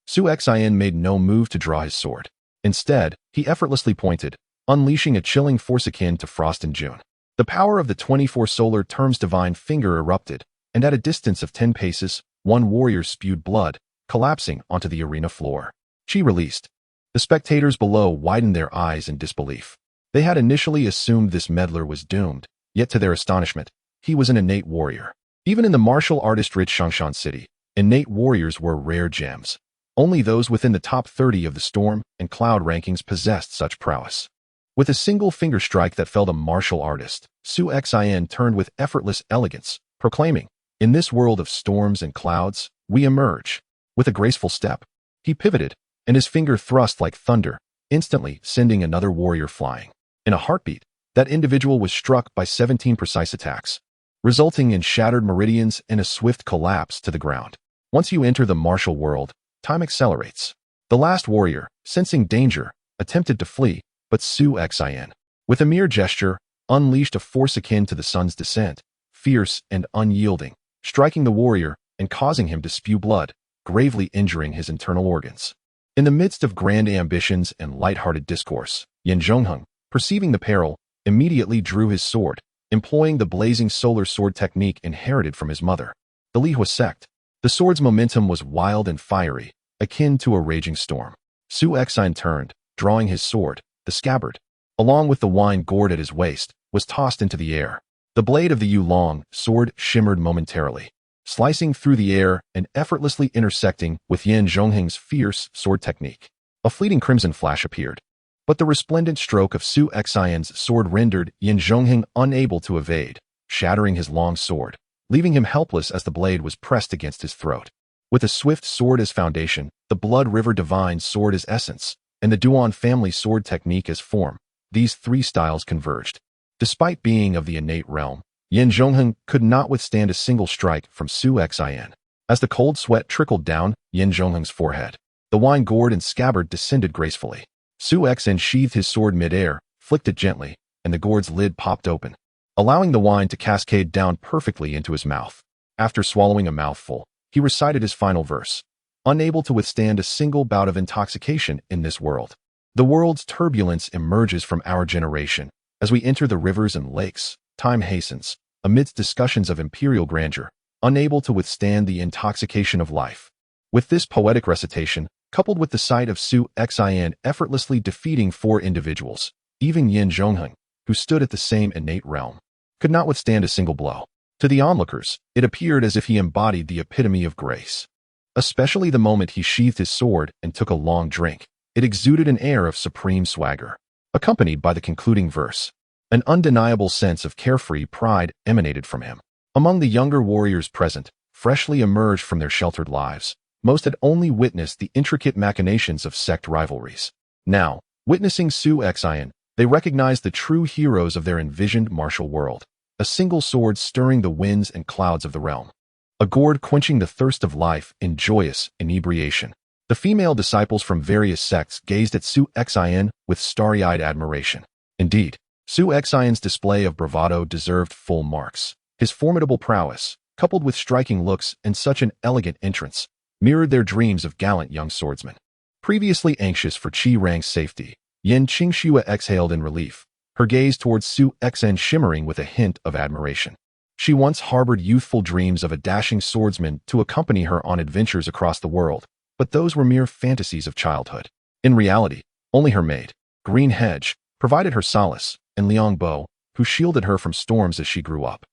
Su Xian made no move to draw his sword. Instead, he effortlessly pointed, unleashing a chilling force akin to frost in June. The power of the 24 solar terms divine finger erupted, and at a distance of 10 paces, one warrior spewed blood, collapsing onto the arena floor. Qi released. The spectators below widened their eyes in disbelief. They had initially assumed this meddler was doomed, yet to their astonishment, he was an innate warrior. Even in the martial artist-rich Changshan City, innate warriors were rare gems. Only those within the top 30 of the storm and cloud rankings possessed such prowess. With a single finger strike that felled a martial artist, Su Xian turned with effortless elegance, proclaiming, "In this world of storms and clouds, we emerge." With a graceful step, he pivoted, and his finger thrust like thunder, instantly sending another warrior flying. In a heartbeat, that individual was struck by 17 precise attacks, resulting in shattered meridians and a swift collapse to the ground. Once you enter the martial world, time accelerates. The last warrior, sensing danger, attempted to flee, but Su Xian, with a mere gesture, unleashed a force akin to the sun's descent, fierce and unyielding, striking the warrior and causing him to spew blood, gravely injuring his internal organs. In the midst of grand ambitions and light-hearted discourse, Yin Zhongheng, perceiving the peril, immediately drew his sword, employing the blazing solar sword technique inherited from his mother. The Lihua sect. The sword's momentum was wild and fiery, akin to a raging storm. Su Xian turned, drawing his sword. The scabbard, along with the wine gourd at his waist, was tossed into the air. The blade of the Yulong sword shimmered momentarily, slicing through the air and effortlessly intersecting with Yin Zhongheng's fierce sword technique. A fleeting crimson flash appeared, but the resplendent stroke of Su Xian's sword rendered Yin Zhongheng unable to evade, shattering his long sword, leaving him helpless as the blade was pressed against his throat. With a swift sword as foundation, the Blood River Divine sword as essence, and the Duan family sword technique as form, these three styles converged. Despite being of the innate realm, Yin Zhongheng could not withstand a single strike from Su Xian. As the cold sweat trickled down Yin Zhongheng's forehead, the wine gourd and scabbard descended gracefully. Su Xian sheathed his sword midair, flicked it gently, and the gourd's lid popped open, allowing the wine to cascade down perfectly into his mouth. After swallowing a mouthful, he recited his final verse. Unable to withstand a single bout of intoxication in this world. The world's turbulence emerges from our generation. As we enter the rivers and lakes, time hastens, amidst discussions of imperial grandeur, unable to withstand the intoxication of life. With this poetic recitation, coupled with the sight of Su Xian effortlessly defeating 4 individuals, even Yin Zhongheng, who stood at the same innate realm, could not withstand a single blow. To the onlookers, it appeared as if he embodied the epitome of grace. Especially the moment he sheathed his sword and took a long drink. It exuded an air of supreme swagger. accompanied by the concluding verse. An undeniable sense of carefree pride emanated from him. Among the younger warriors present, freshly emerged from their sheltered lives, most had only witnessed the intricate machinations of sect rivalries. Now, witnessing Su Xian, they recognized the true heroes of their envisioned martial world, a single sword stirring the winds and clouds of the realm, a gourd quenching the thirst of life in joyous inebriation. The female disciples from various sects gazed at Su Xian with starry-eyed admiration. Indeed, Su Xian's display of bravado deserved full marks. His formidable prowess, coupled with striking looks and such an elegant entrance, mirrored their dreams of gallant young swordsmen. Previously anxious for Qi Rang's safety, Yan Qingxue exhaled in relief, her gaze towards Su Xian shimmering with a hint of admiration. She once harbored youthful dreams of a dashing swordsman to accompany her on adventures across the world, but those were mere fantasies of childhood. In reality, only her maid, Green Hedge, provided her solace, and Liang Bo, who shielded her from storms as she grew up.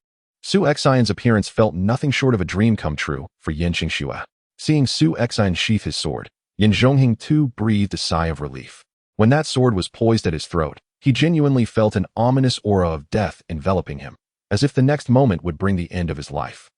Su Xian's appearance felt nothing short of a dream come true for Yan Qingxue. Seeing Su Xian sheath his sword, Yan Zhongheng too breathed a sigh of relief. When that sword was poised at his throat, he genuinely felt an ominous aura of death enveloping him, as if the next moment would bring the end of his life.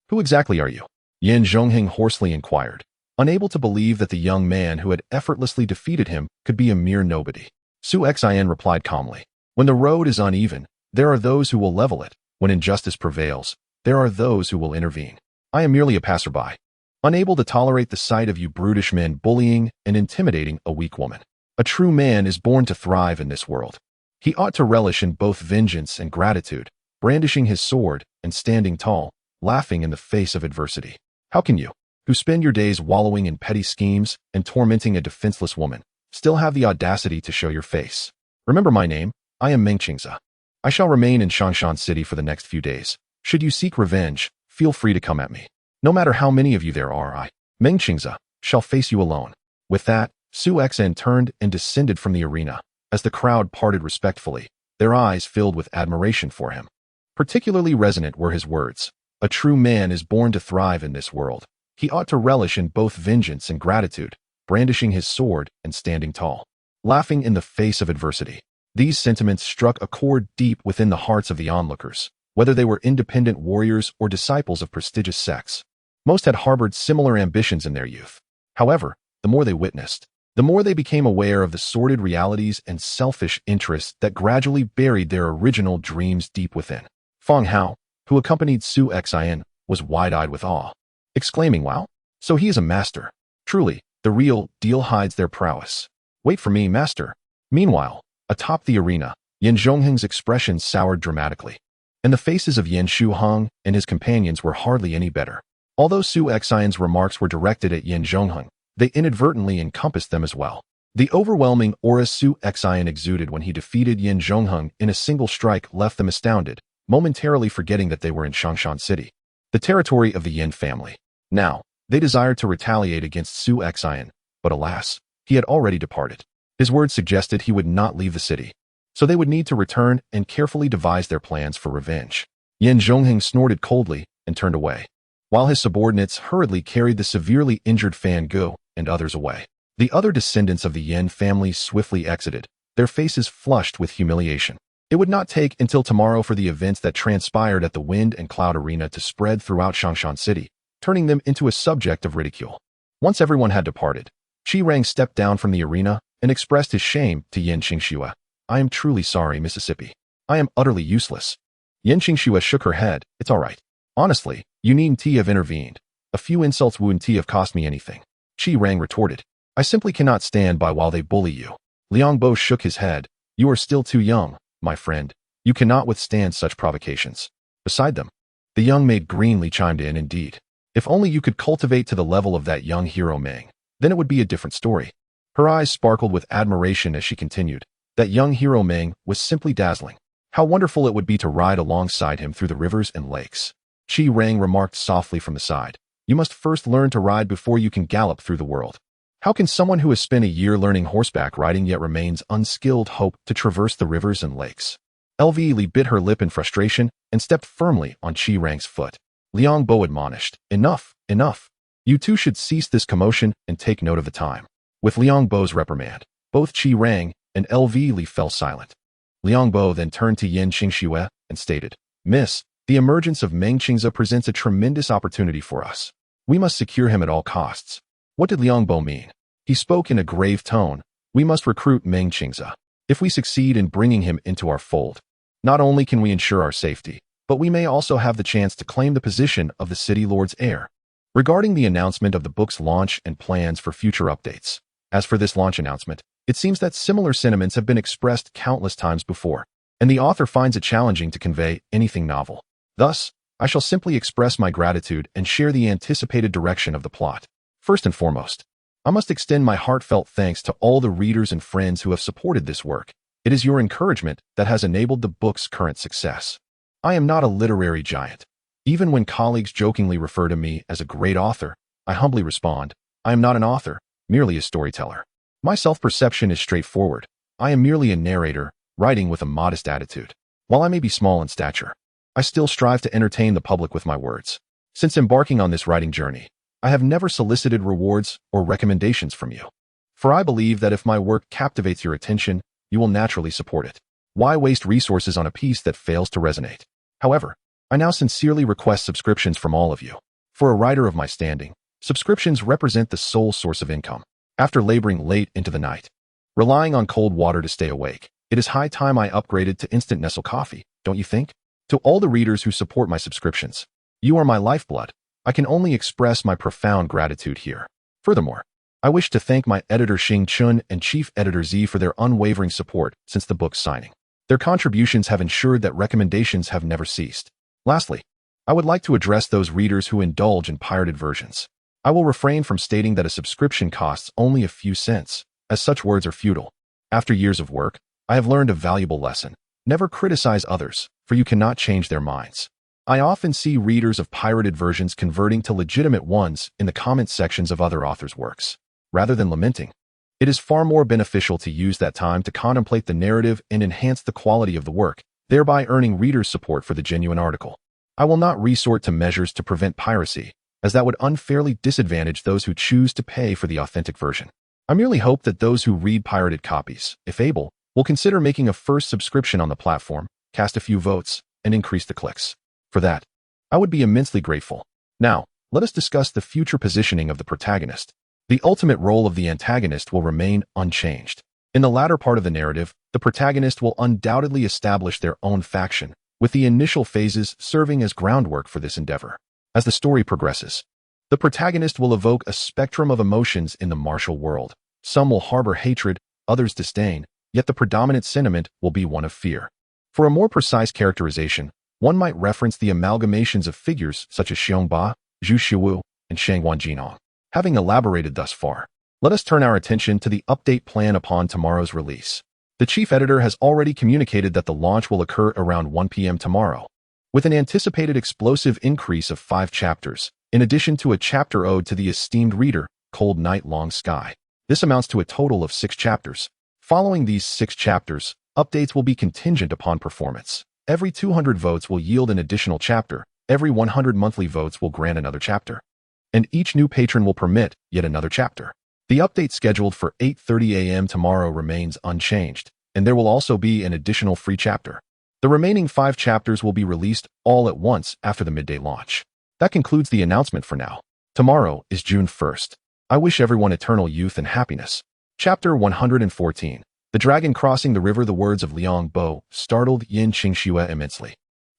"Who exactly are you?" Yan Zhongheng hoarsely inquired, unable to believe that the young man who had effortlessly defeated him could be a mere nobody. Su Xian replied calmly, "When the road is uneven, there are those who will level it. When injustice prevails, there are those who will intervene. I am merely a passerby, unable to tolerate the sight of you brutish men bullying and intimidating a weak woman. A true man is born to thrive in this world. He ought to relish in both vengeance and gratitude, brandishing his sword and standing tall, laughing in the face of adversity. How can you, who spend your days wallowing in petty schemes and tormenting a defenseless woman, still have the audacity to show your face? Remember my name. I am Meng Qingze. I shall remain in Shangshan City for the next few days. Should you seek revenge, feel free to come at me. No matter how many of you there are, I, Meng Qingze, shall face you alone." With that, Su Xian turned and descended from the arena. As the crowd parted respectfully, their eyes filled with admiration for him. Particularly resonant were his words. A true man is born to thrive in this world. He ought to relish in both vengeance and gratitude, brandishing his sword and standing tall, laughing in the face of adversity. These sentiments struck a chord deep within the hearts of the onlookers, whether they were independent warriors or disciples of prestigious sects. Most had harbored similar ambitions in their youth. However, the more they witnessed, the more they became aware of the sordid realities and selfish interests that gradually buried their original dreams deep within. Feng Hao, who accompanied Su Xian, was wide-eyed with awe, exclaiming, "Wow, so he is a master. Truly, the real deal hides their prowess. Wait for me, master." Meanwhile, atop the arena, Yan Zhongheng's expression soured dramatically, and the faces of Yan Shuheng and his companions were hardly any better. Although Su Xian's remarks were directed at Yan Zhongheng, they inadvertently encompassed them as well. The overwhelming aura Su Xian exuded when he defeated Yan Zhongheng in a single strike left them astounded, momentarily forgetting that they were in Shangshan City, the territory of the Yin family. Now, they desired to retaliate against Su Xian, but alas, he had already departed. His words suggested he would not leave the city, so they would need to return and carefully devise their plans for revenge. Yan Zhongheng snorted coldly and turned away, while his subordinates hurriedly carried the severely injured Fan Gu and others away. The other descendants of the Yin family swiftly exited, their faces flushed with humiliation. It would not take until tomorrow for the events that transpired at the Wind and Cloud Arena to spread throughout Shangshan City, turning them into a subject of ridicule. Once everyone had departed, Qi Rang stepped down from the arena and expressed his shame to Yan Qingxue. "I am truly sorry, Mississippi. I am utterly useless." Yan Qingxue shook her head. "It's all right. Honestly, you needn't have intervened. A few insults wouldn't have cost me anything." Qi Rang retorted, "I simply cannot stand by while they bully you." Liang Bo shook his head. "You are still too young, my friend. You cannot withstand such provocations." Beside them, the young maid greenly chimed in, "Indeed. If only you could cultivate to the level of that young hero Meng, then it would be a different story." Her eyes sparkled with admiration as she continued. That young hero Meng was simply dazzling. How wonderful it would be to ride alongside him through the rivers and lakes. Qi Rang remarked softly from the side, "You must first learn to ride before you can gallop through the world. How can someone who has spent a year learning horseback riding yet remains unskilled hope to traverse the rivers and lakes?" LV Li bit her lip in frustration and stepped firmly on Qi Rang's foot. Liang Bo admonished, "Enough, enough. You two should cease this commotion and take note of the time." With Liang Bo's reprimand, both Qi Rang and LV Li fell silent. Liang Bo then turned to Yin Qingxue and stated, "Miss, the emergence of Meng Qingze presents a tremendous opportunity for us. We must secure him at all costs." What did Liang Bo mean? He spoke in a grave tone. "We must recruit Meng Qingze. If we succeed in bringing him into our fold, not only can we ensure our safety, but we may also have the chance to claim the position of the city lord's heir." Regarding the announcement of the book's launch and plans for future updates. As for this launch announcement, it seems that similar sentiments have been expressed countless times before, and the author finds it challenging to convey anything novel. Thus, I shall simply express my gratitude and share the anticipated direction of the plot. First and foremost, I must extend my heartfelt thanks to all the readers and friends who have supported this work. It is your encouragement that has enabled the book's current success. I am not a literary giant. Even when colleagues jokingly refer to me as a great author, I humbly respond, I am not an author, merely a storyteller. My self-perception is straightforward. I am merely a narrator, writing with a modest attitude. While I may be small in stature, I still strive to entertain the public with my words. Since embarking on this writing journey, I have never solicited rewards or recommendations from you. For I believe that if my work captivates your attention, you will naturally support it. Why waste resources on a piece that fails to resonate? However, I now sincerely request subscriptions from all of you. For a writer of my standing, subscriptions represent the sole source of income. After laboring late into the night, relying on cold water to stay awake, it is high time I upgraded to instant Nestle coffee, don't you think? To all the readers who support my subscriptions, you are my lifeblood. I can only express my profound gratitude here. Furthermore, I wish to thank my editor Xing Chun and chief editor Z for their unwavering support since the book's signing. Their contributions have ensured that recommendations have never ceased. Lastly, I would like to address those readers who indulge in pirated versions. I will refrain from stating that a subscription costs only a few cents, as such words are futile. After years of work, I have learned a valuable lesson. Never criticize others, for you cannot change their minds. I often see readers of pirated versions converting to legitimate ones in the comment sections of other authors' works. Rather than lamenting, it is far more beneficial to use that time to contemplate the narrative and enhance the quality of the work, thereby earning readers' support for the genuine article. I will not resort to measures to prevent piracy, as that would unfairly disadvantage those who choose to pay for the authentic version. I merely hope that those who read pirated copies, if able, will consider making a first subscription on the platform, cast a few votes, and increase the clicks. For that, I would be immensely grateful. Now, let us discuss the future positioning of the protagonist. The ultimate role of the antagonist will remain unchanged. In the latter part of the narrative, the protagonist will undoubtedly establish their own faction, with the initial phases serving as groundwork for this endeavor. As the story progresses, the protagonist will evoke a spectrum of emotions in the martial world. Some will harbor hatred, others disdain, yet the predominant sentiment will be one of fear. For a more precise characterization, one might reference the amalgamations of figures such as Xiongba, Zhu Shiwu, and Shangwan Jinong. Having elaborated thus far, let us turn our attention to the update plan upon tomorrow's release. The chief editor has already communicated that the launch will occur around 1 p.m. tomorrow, with an anticipated explosive increase of 5 chapters, in addition to a chapter ode to the esteemed reader, Cold Night Long Sky. This amounts to a total of 6 chapters. Following these 6 chapters, updates will be contingent upon performance. Every 200 votes will yield an additional chapter, every 100 monthly votes will grant another chapter, and each new patron will permit yet another chapter. The update scheduled for 8:30 a.m. tomorrow remains unchanged, and there will also be an additional free chapter. The remaining 5 chapters will be released all at once after the midday launch. That concludes the announcement for now. Tomorrow is June 1st. I wish everyone eternal youth and happiness. Chapter 114. The Dragon Crossing the River. The words of Liang Bo startled Yin Qingxue immensely.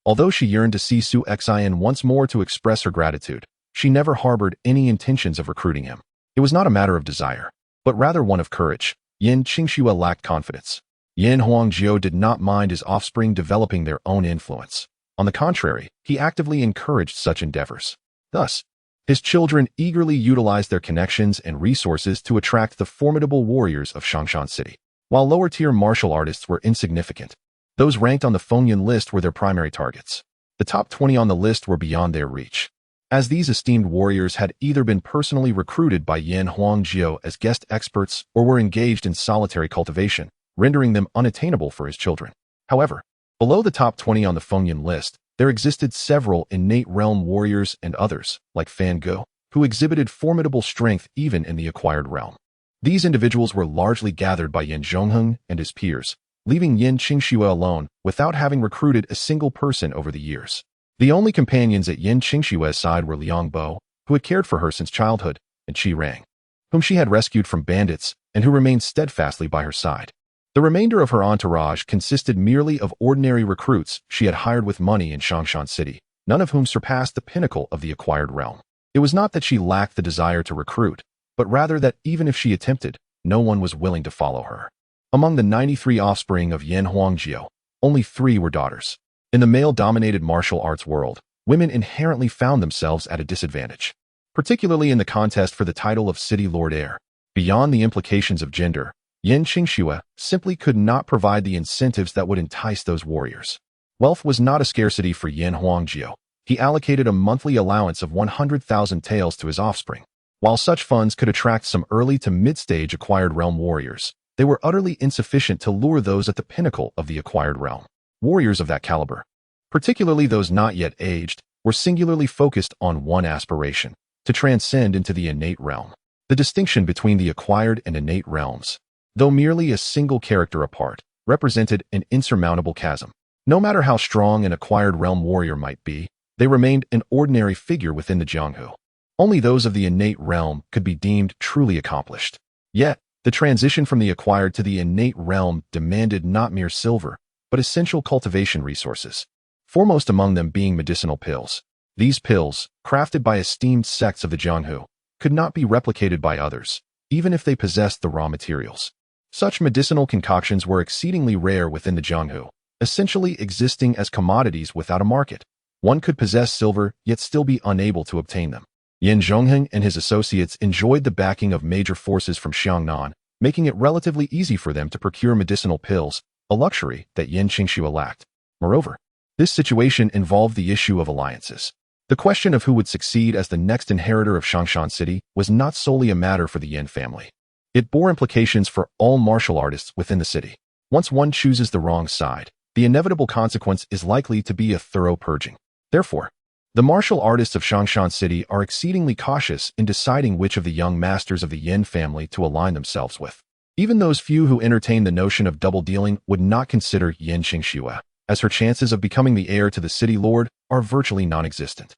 Although she yearned to see Su Xian once more to express her gratitude, she never harbored any intentions of recruiting him. It was not a matter of desire, but rather one of courage. Yin Qingxue lacked confidence. Yin Huangjiu did not mind his offspring developing their own influence. On the contrary, he actively encouraged such endeavors. Thus, his children eagerly utilized their connections and resources to attract the formidable warriors of Shangshan City. While lower-tier martial artists were insignificant, those ranked on the Fengyan list were their primary targets. The top 20 on the list were beyond their reach, as these esteemed warriors had either been personally recruited by Yin Huangjiu as guest experts or were engaged in solitary cultivation, rendering them unattainable for his children. However, below the top 20 on the Fengyan list, there existed several innate realm warriors and others, like Fan Ge, who exhibited formidable strength even in the acquired realm. These individuals were largely gathered by Yin Zhongheng and his peers, leaving Yin Qingxue alone without having recruited a single person over the years. The only companions at Yin Qingxue's side were Liang Bo, who had cared for her since childhood, and Qi Rang, whom she had rescued from bandits and who remained steadfastly by her side. The remainder of her entourage consisted merely of ordinary recruits she had hired with money in Shangshan City, none of whom surpassed the pinnacle of the acquired realm. It was not that she lacked the desire to recruit, but rather that even if she attempted, no one was willing to follow her. Among the 93 offspring of Yan Huangjiu, only 3 were daughters. In the male-dominated martial arts world, women inherently found themselves at a disadvantage, particularly in the contest for the title of City Lord Heir. Beyond the implications of gender, Yin Qingxue simply could not provide the incentives that would entice those warriors. Wealth was not a scarcity for Yan Huangjiu. He allocated a monthly allowance of 100,000 taels to his offspring. While such funds could attract some early to mid-stage acquired realm warriors, they were utterly insufficient to lure those at the pinnacle of the acquired realm. Warriors of that caliber, particularly those not yet aged, were singularly focused on one aspiration: to transcend into the innate realm. The distinction between the acquired and innate realms, though merely a single character apart, represented an insurmountable chasm. No matter how strong an acquired realm warrior might be, they remained an ordinary figure within the Jianghu. Only those of the innate realm could be deemed truly accomplished. Yet, the transition from the acquired to the innate realm demanded not mere silver, but essential cultivation resources, foremost among them being medicinal pills. These pills, crafted by esteemed sects of the Jianghu, could not be replicated by others, even if they possessed the raw materials. Such medicinal concoctions were exceedingly rare within the Jianghu, essentially existing as commodities without a market. One could possess silver, yet still be unable to obtain them. Yin Zhongheng and his associates enjoyed the backing of major forces from Xiangnan, making it relatively easy for them to procure medicinal pills, a luxury that Yin Qingxue lacked. Moreover, this situation involved the issue of alliances. The question of who would succeed as the next inheritor of Shangshan City was not solely a matter for the Yin family. It bore implications for all martial artists within the city. Once one chooses the wrong side, the inevitable consequence is likely to be a thorough purging. Therefore, the martial artists of Shangshan City are exceedingly cautious in deciding which of the young masters of the Yin family to align themselves with. Even those few who entertain the notion of double dealing would not consider Yin Qingxue, as her chances of becoming the heir to the city lord are virtually non-existent,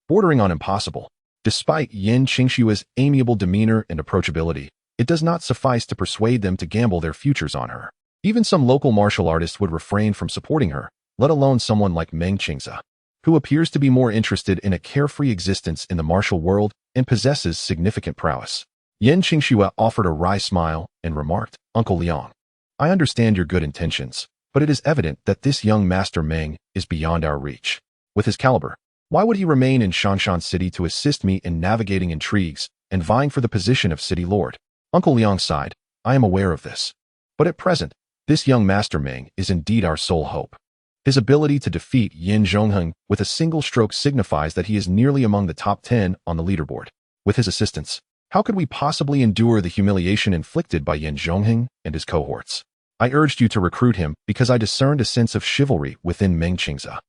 bordering on impossible. Despite Yin Qingxue's amiable demeanor and approachability, it does not suffice to persuade them to gamble their futures on her. Even some local martial artists would refrain from supporting her, let alone someone like Meng Qingze, who appears to be more interested in a carefree existence in the martial world and possesses significant prowess. Yin Qingxue offered a wry smile and remarked, "Uncle Liang, I understand your good intentions, but it is evident that this young Master Meng is beyond our reach. With his caliber, why would he remain in Shangshan City to assist me in navigating intrigues and vying for the position of City Lord?" Uncle Liang sighed, "I am aware of this. But at present, this young Master Meng is indeed our sole hope. His ability to defeat Yin Zhongheng with a single stroke signifies that he is nearly among the top 10 on the leaderboard. With his assistance, how could we possibly endure the humiliation inflicted by Yin Zhongheng and his cohorts? I urged you to recruit him because I discerned a sense of chivalry within Meng Qingze.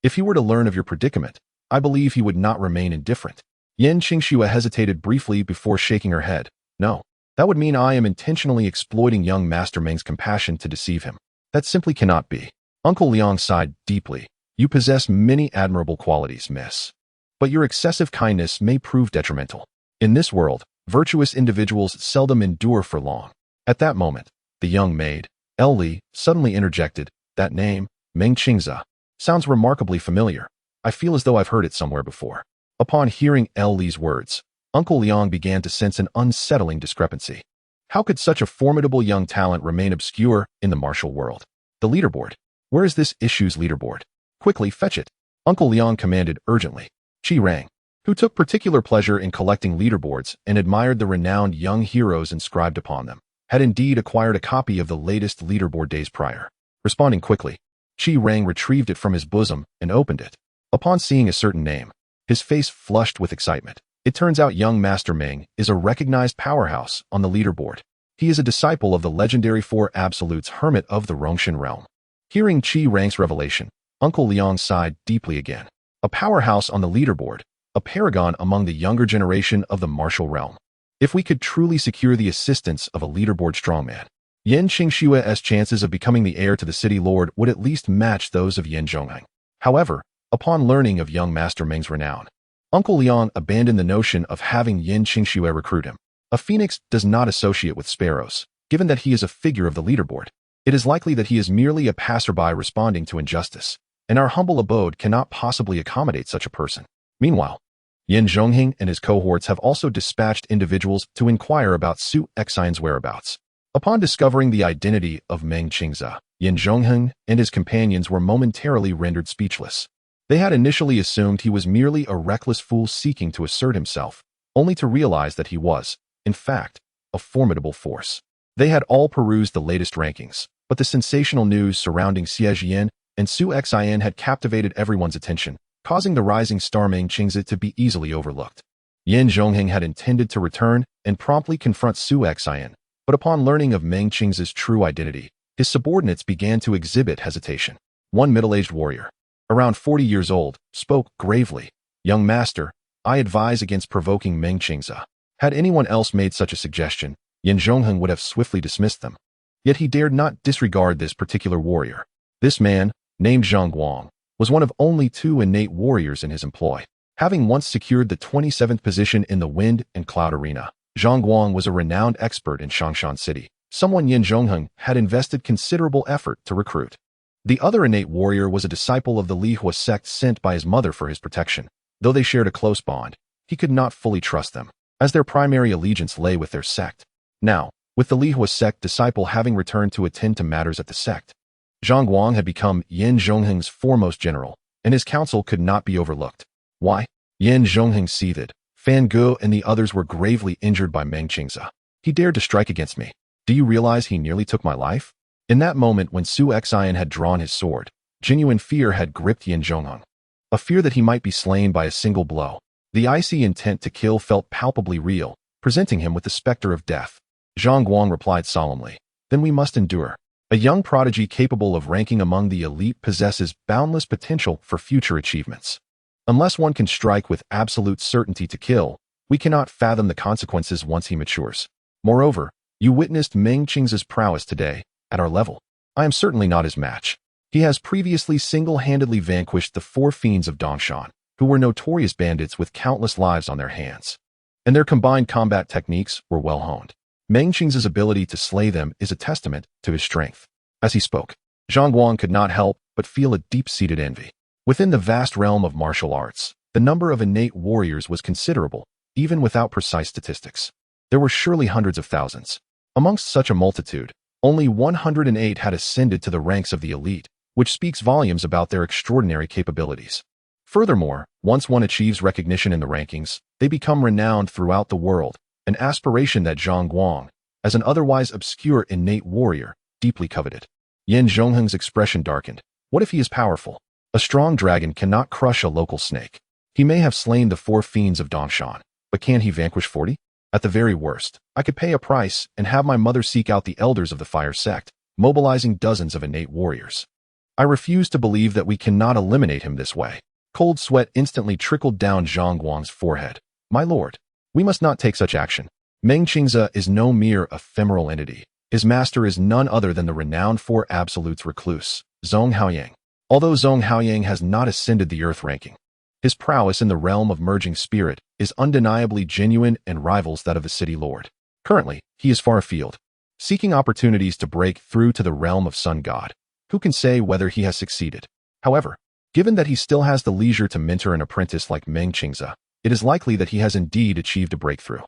If he were to learn of your predicament, I believe he would not remain indifferent." Yin Qingxue hesitated briefly before shaking her head. "No, that would mean I am intentionally exploiting young Master Meng's compassion to deceive him. That simply cannot be." Uncle Liang sighed deeply. "You possess many admirable qualities, miss. But your excessive kindness may prove detrimental. In this world, virtuous individuals seldom endure for long." At that moment, the young maid, Li, suddenly interjected, "That name, Meng Qingze, sounds remarkably familiar. I feel as though I've heard it somewhere before." Upon hearing Li's words, Uncle Liang began to sense an unsettling discrepancy. How could such a formidable young talent remain obscure in the martial world? The leaderboard. Where is this issue's leaderboard? Quickly fetch it, Uncle Liang commanded urgently. Qi Rang, who took particular pleasure in collecting leaderboards and admired the renowned young heroes inscribed upon them, had indeed acquired a copy of the latest leaderboard days prior. Responding quickly, Qi Rang retrieved it from his bosom and opened it. Upon seeing a certain name, his face flushed with excitement. It turns out young Master Meng is a recognized powerhouse on the leaderboard. He is a disciple of the legendary Four Absolutes Hermit of the Rongshan realm. Hearing Qi Rang's revelation, Uncle Liang sighed deeply again. A powerhouse on the leaderboard, a paragon among the younger generation of the martial realm. If we could truly secure the assistance of a leaderboard strongman, Yan Qingshue's chances of becoming the heir to the city lord would at least match those of Yan Zhongheng. However, upon learning of young Master Meng's renown, Uncle Liang abandoned the notion of having Yan Qingxue recruit him. A phoenix does not associate with sparrows. Given that he is a figure of the leaderboard, it is likely that he is merely a passerby responding to injustice, and our humble abode cannot possibly accommodate such a person. Meanwhile, Yan Zhongheng and his cohorts have also dispatched individuals to inquire about Su Xian's whereabouts. Upon discovering the identity of Meng Qingze, Yan Zhongheng and his companions were momentarily rendered speechless. They had initially assumed he was merely a reckless fool seeking to assert himself, only to realize that he was, in fact, a formidable force. They had all perused the latest rankings, but the sensational news surrounding Xie Jian and Su Xian had captivated everyone's attention, causing the rising star Meng Qingze to be easily overlooked. Yan Zhongheng had intended to return and promptly confront Su Xian, but upon learning of Meng Qingze's true identity, his subordinates began to exhibit hesitation. One middle-aged warrior, around 40 years old, spoke gravely. "Young master, I advise against provoking Meng Qingze." Had anyone else made such a suggestion, Yan Zhongheng would have swiftly dismissed them. Yet he dared not disregard this particular warrior. This man, named Zhang Guang, was one of only 2 innate warriors in his employ. Having once secured the 27th position in the Wind and Cloud Arena, Zhang Guang was a renowned expert in Shangshan City, someone Yan Zhongheng had invested considerable effort to recruit. The other innate warrior was a disciple of the Lihua sect sent by his mother for his protection. Though they shared a close bond, he could not fully trust them, as their primary allegiance lay with their sect. Now, with the Lihua sect disciple having returned to attend to matters at the sect, Zhang Guang had become Yan Zhongheng's foremost general, and his counsel could not be overlooked. Why? Yan Zhongheng seethed. Fan Ge and the others were gravely injured by Meng Qingze. He dared to strike against me. Do you realize he nearly took my life? In that moment when Su Xian had drawn his sword, genuine fear had gripped Yan Zhongheng. A fear that he might be slain by a single blow. The icy intent to kill felt palpably real, presenting him with the specter of death. Zhang Guang replied solemnly, "Then we must endure." A young prodigy capable of ranking among the elite possesses boundless potential for future achievements. Unless one can strike with absolute certainty to kill, we cannot fathom the consequences once he matures. Moreover, you witnessed Meng Qingze's prowess today, at our level. I am certainly not his match. He has previously single-handedly vanquished the 4 fiends of Dongshan, who were notorious bandits with countless lives on their hands. And their combined combat techniques were well honed. Meng Qingze's ability to slay them is a testament to his strength. As he spoke, Zhang Guang could not help but feel a deep-seated envy. Within the vast realm of martial arts, the number of innate warriors was considerable, even without precise statistics. There were surely hundreds of thousands. Amongst such a multitude, only 108 had ascended to the ranks of the elite, which speaks volumes about their extraordinary capabilities. Furthermore, once one achieves recognition in the rankings, they become renowned throughout the world, an aspiration that Zhang Guang, as an otherwise obscure innate warrior, deeply coveted. Yan Zhongheng's expression darkened. What if he is powerful? A strong dragon cannot crush a local snake. He may have slain the 4 fiends of Dongshan, but can he vanquish 40? At the very worst, I could pay a price and have my mother seek out the elders of the Fire sect, mobilizing dozens of innate warriors. I refuse to believe that we cannot eliminate him this way. Cold sweat instantly trickled down Zhang Guang's forehead. My lord, we must not take such action. Meng Qingze is no mere ephemeral entity. His master is none other than the renowned 4 absolutes recluse, Zhong Haoyang. Although Zhong Haoyang has not ascended the earth ranking, his prowess in the realm of merging spirit is undeniably genuine and rivals that of the city lord. Currently, he is far afield, seeking opportunities to break through to the realm of Sun God. Who can say whether he has succeeded? However, given that he still has the leisure to mentor an apprentice like Meng Qingze, it is likely that he has indeed achieved a breakthrough.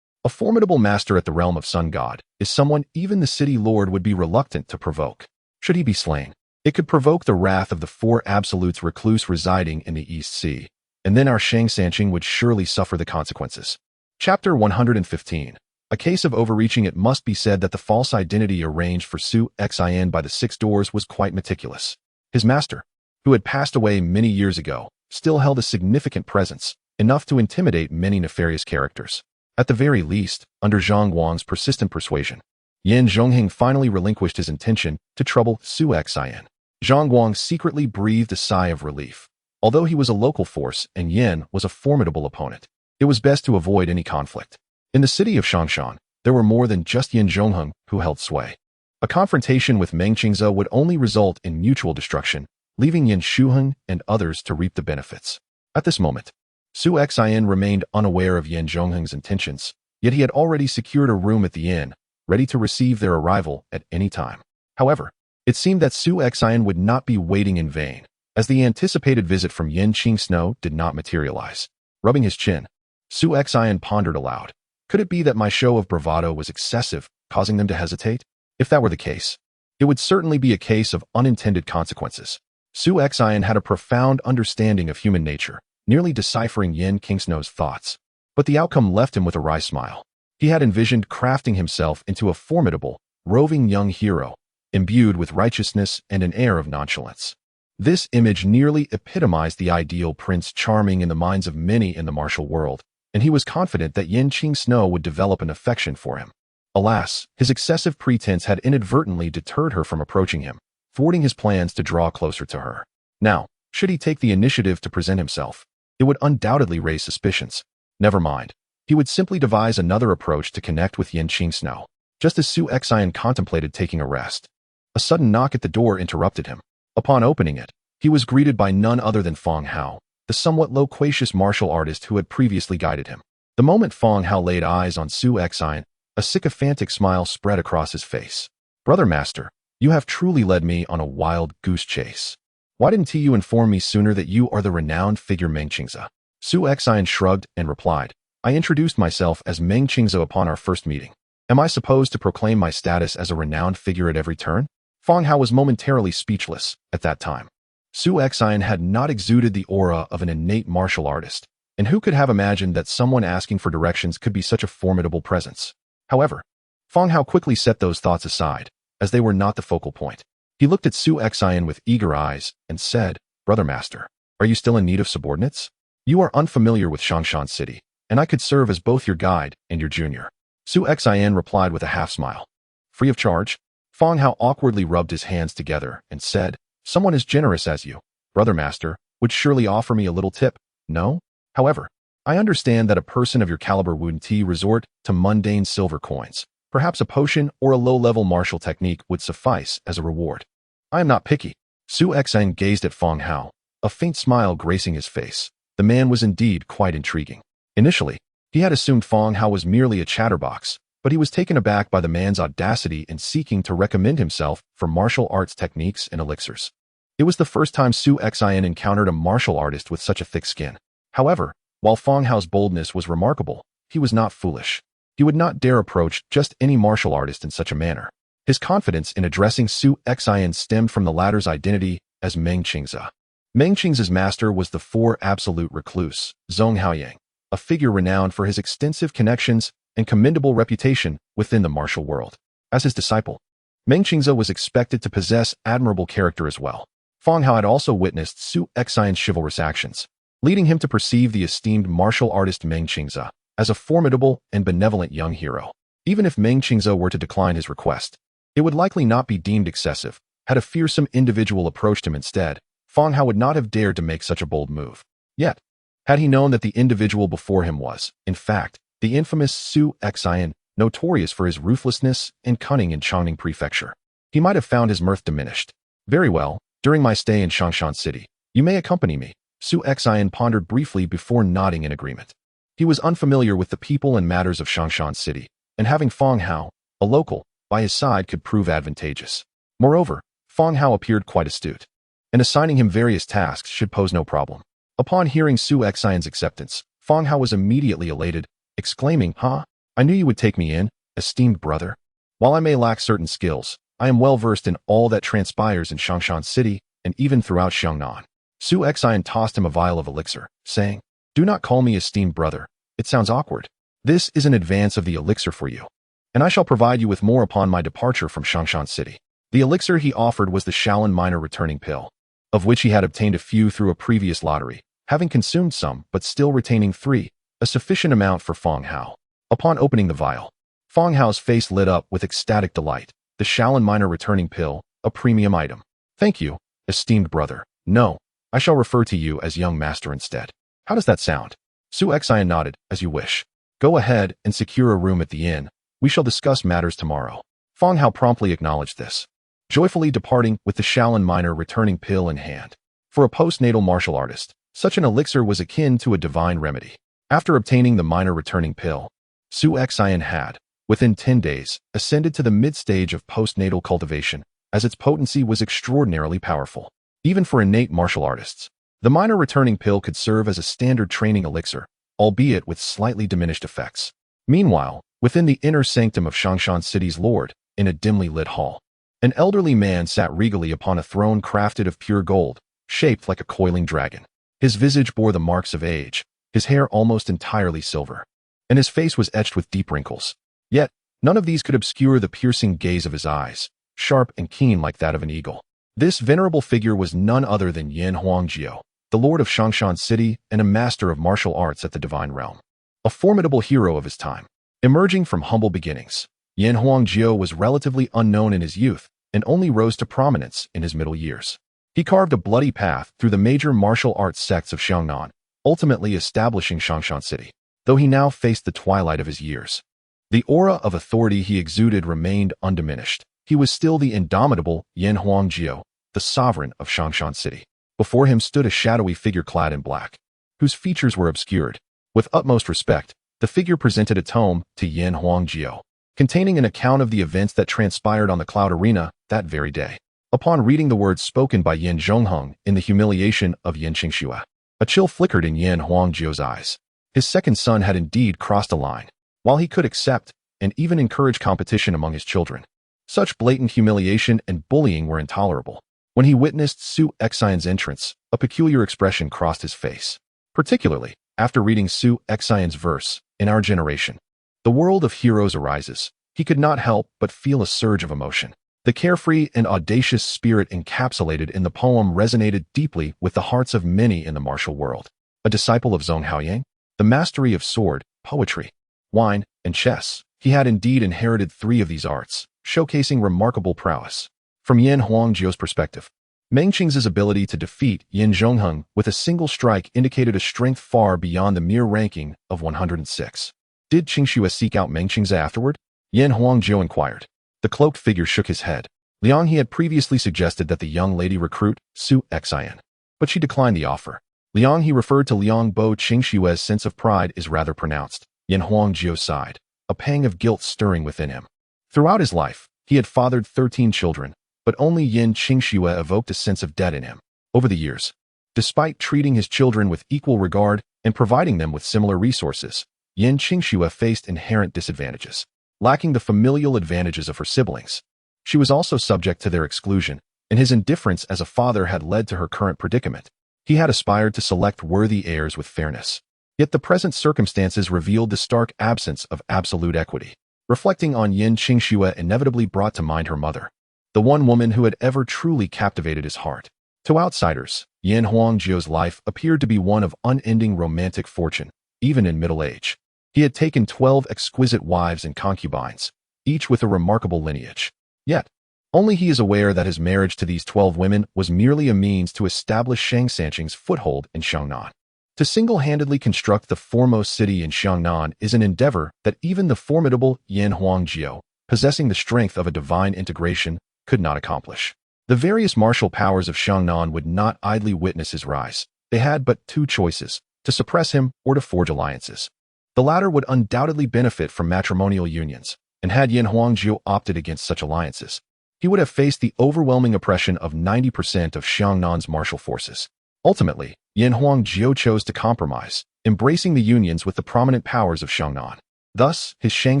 A formidable master at the realm of Sun God is someone even the city lord would be reluctant to provoke. Should he be slain, it could provoke the wrath of the 4 absolutes recluse residing in the East Sea, and then our Shang Sanqing would surely suffer the consequences. Chapter 115. A case of overreaching. It must be said that the false identity arranged for Su Xian by the 6 doors was quite meticulous. His master, who had passed away many years ago, still held a significant presence, enough to intimidate many nefarious characters. At the very least, under Zhang Guang's persistent persuasion, Yan Zhongheng finally relinquished his intention to trouble Su Xian. Zhang Guang secretly breathed a sigh of relief. Although he was a local force and Yan was a formidable opponent, it was best to avoid any conflict. In the city of Changshan, there were more than just Yin Zhongheng who held sway. A confrontation with Meng Qingze would only result in mutual destruction, leaving Yin Shuheng and others to reap the benefits. At this moment, Su Xian remained unaware of Yin Zhongheng's intentions, yet he had already secured a room at the inn, ready to receive their arrival at any time. However, it seemed that Su Xian would not be waiting in vain, as the anticipated visit from Yin Qingsno did not materialize. Rubbing his chin, Su Xian pondered aloud. Could it be that my show of bravado was excessive, causing them to hesitate? If that were the case, it would certainly be a case of unintended consequences. Su Xian had a profound understanding of human nature, nearly deciphering Yin Qingsno's thoughts. But the outcome left him with a wry smile. He had envisioned crafting himself into a formidable, roving young hero, imbued with righteousness and an air of nonchalance. This image nearly epitomized the ideal Prince Charming in the minds of many in the martial world, and he was confident that Yin Qingsno would develop an affection for him. Alas, his excessive pretense had inadvertently deterred her from approaching him, thwarting his plans to draw closer to her. Now, should he take the initiative to present himself, it would undoubtedly raise suspicions. Never mind. He would simply devise another approach to connect with Yin Qingsno. Just as Su Xian contemplated taking a rest, a sudden knock at the door interrupted him. Upon opening it, he was greeted by none other than Feng Hao, the somewhat loquacious martial artist who had previously guided him. The moment Feng Hao laid eyes on Su Xian, a sycophantic smile spread across his face. "Brother Master, you have truly led me on a wild goose chase. Why didn't you inform me sooner that you are the renowned figure Meng Qingze?" Su Xian shrugged and replied, "I introduced myself as Meng Qingze upon our first meeting. Am I supposed to proclaim my status as a renowned figure at every turn?" Feng Hao was momentarily speechless at that time. Su Xian had not exuded the aura of an innate martial artist, and who could have imagined that someone asking for directions could be such a formidable presence? However, Feng Hao quickly set those thoughts aside, as they were not the focal point. He looked at Su Xian with eager eyes and said, "Brother Master, are you still in need of subordinates? You are unfamiliar with Changshan City, and I could serve as both your guide and your junior." Su Xian replied with a half-smile. "Free of charge?" Feng Hao awkwardly rubbed his hands together and said, "Someone as generous as you, Brother Master, would surely offer me a little tip, no? However, I understand that a person of your caliber wouldn't resort to mundane silver coins. Perhaps a potion or a low-level martial technique would suffice as a reward." "I am not picky." Su Xian gazed at Feng Hao, a faint smile gracing his face. The man was indeed quite intriguing. Initially, he had assumed Feng Hao was merely a chatterbox, but he was taken aback by the man's audacity in seeking to recommend himself for martial arts techniques and elixirs. It was the first time Su Xian encountered a martial artist with such a thick skin. However, while Feng Hao's boldness was remarkable, he was not foolish. He would not dare approach just any martial artist in such a manner. His confidence in addressing Su Xian stemmed from the latter's identity as Meng Qingze. Meng Qingze's master was the absolute recluse, Zhong Haoyang, a figure renowned for his extensive connections and commendable reputation within the martial world. As his disciple, Meng Qingze was expected to possess admirable character as well. Feng Hao had also witnessed Su Xian's chivalrous actions, leading him to perceive the esteemed martial artist Meng Qingze as a formidable and benevolent young hero. Even if Meng Qingze were to decline his request, it would likely not be deemed excessive. Had a fearsome individual approached him instead, Feng Hao would not have dared to make such a bold move. Yet, had he known that the individual before him was, in fact, the infamous Su Xian, notorious for his ruthlessness and cunning in Changning Prefecture, he might have found his mirth diminished. "Very well, during my stay in Changshan City, you may accompany me." Su Xian pondered briefly before nodding in agreement. He was unfamiliar with the people and matters of Changshan City, and having Feng Hao, a local, by his side could prove advantageous. Moreover, Feng Hao appeared quite astute, and assigning him various tasks should pose no problem. Upon hearing Su Xian's acceptance, Feng Hao was immediately elated, exclaiming, "Ha! I knew you would take me in, esteemed brother. While I may lack certain skills, I am well versed in all that transpires in Changshan City and even throughout Xiangnan." Su Xian tossed him a vial of elixir, saying, "Do not call me esteemed brother. It sounds awkward. This is an advance of the elixir for you, and I shall provide you with more upon my departure from Changshan City." The elixir he offered was the Shaolin Minor Returning Pill, of which he had obtained a few through a previous lottery, having consumed some but still retaining 3, a sufficient amount for Feng Hao. Upon opening the vial, Feng Hao's face lit up with ecstatic delight. The Shaolin Minor Returning Pill, a premium item. "Thank you, esteemed brother. No, I shall refer to you as young master instead. How does that sound?" Su Xian nodded, "As you wish." Go ahead and secure a room at the inn. We shall discuss matters tomorrow. Fang Hao promptly acknowledged this, joyfully departing with the Shaolin miner returning pill in hand. For a postnatal martial artist, such an elixir was akin to a divine remedy. After obtaining the miner returning pill, Su Xian had, within 10 days, ascended to the mid-stage of postnatal cultivation, as its potency was extraordinarily powerful. Even for innate martial artists, the miner returning pill could serve as a standard training elixir, albeit with slightly diminished effects. Meanwhile, within the inner sanctum of Shangshan City's lord, in a dimly lit hall, an elderly man sat regally upon a throne crafted of pure gold, shaped like a coiling dragon. His visage bore the marks of age, his hair almost entirely silver, and his face was etched with deep wrinkles. Yet, none of these could obscure the piercing gaze of his eyes, sharp and keen like that of an eagle. This venerable figure was none other than Yin Huangjio, the lord of Shangshan City and a master of martial arts at the divine realm. A formidable hero of his time. Emerging from humble beginnings, Yin Huangjio was relatively unknown in his youth and only rose to prominence in his middle years. He carved a bloody path through the major martial arts sects of Xiangnan, ultimately establishing Shangshan City. Though he now faced the twilight of his years, the aura of authority he exuded remained undiminished. He was still the indomitable Yin Huangjio, the sovereign of Shangshan City. Before him stood a shadowy figure clad in black, whose features were obscured. With utmost respect, the figure presented a tome to Yin Huangjio, containing an account of the events that transpired on the Cloud Arena that very day. Upon reading the words spoken by Yin Zhongheng in the humiliation of Yin Qingxue, a chill flickered in Yin Huangjio's eyes. His second son had indeed crossed a line. While he could accept and even encourage competition among his children, such blatant humiliation and bullying were intolerable. When he witnessed Su Xian's entrance, a peculiar expression crossed his face. Particularly, after reading Su Xian's verse, "In our generation, the world of heroes arises," he could not help but feel a surge of emotion. The carefree and audacious spirit encapsulated in the poem resonated deeply with the hearts of many in the martial world. A disciple of Zhong Haoyang, the mastery of sword, poetry, wine, and chess, he had indeed inherited 3 of these arts, showcasing remarkable prowess. From Yin Huangjio's perspective, Mengqing's ability to defeat Yin Zhongheng with a single strike indicated a strength far beyond the mere ranking of 106. Did Qingxue seek out Mengqing's afterward? Yin Huangjio inquired. The cloaked figure shook his head. Liang He had previously suggested that the young lady recruit Su Xian, but she declined the offer. Liang He referred to Liang Bo. Qingxue's sense of pride is rather pronounced. Yin Huangjio sighed, a pang of guilt stirring within him. Throughout his life, he had fathered 13 children, but only Yin Qingxue evoked a sense of debt in him. Over the years, despite treating his children with equal regard and providing them with similar resources, Yin Qingxue faced inherent disadvantages. Lacking the familial advantages of her siblings, she was also subject to their exclusion, and his indifference as a father had led to her current predicament. He had aspired to select worthy heirs with fairness. Yet the present circumstances revealed the stark absence of absolute equity. Reflecting on Yin Qingxue inevitably brought to mind her mother, the one woman who had ever truly captivated his heart. To outsiders, Yin Huangjio's life appeared to be one of unending romantic fortune, even in middle age. He had taken 12 exquisite wives and concubines, each with a remarkable lineage. Yet, only he is aware that his marriage to these 12 women was merely a means to establish Shang Sanqing's foothold in Xiangnan. To single-handedly construct the foremost city in Xiangnan is an endeavor that even the formidable Yin Huangjio, possessing the strength of a divine integration, could not accomplish. The various martial powers of Xiangnan would not idly witness his rise. They had but 2 choices, to suppress him or to forge alliances. The latter would undoubtedly benefit from matrimonial unions, and had Yin Huangjio opted against such alliances, he would have faced the overwhelming oppression of 90% of Xiangnan's martial forces. Ultimately, Yin Huangjio chose to compromise, embracing the unions with the prominent powers of Xiangnan. Thus, his Shang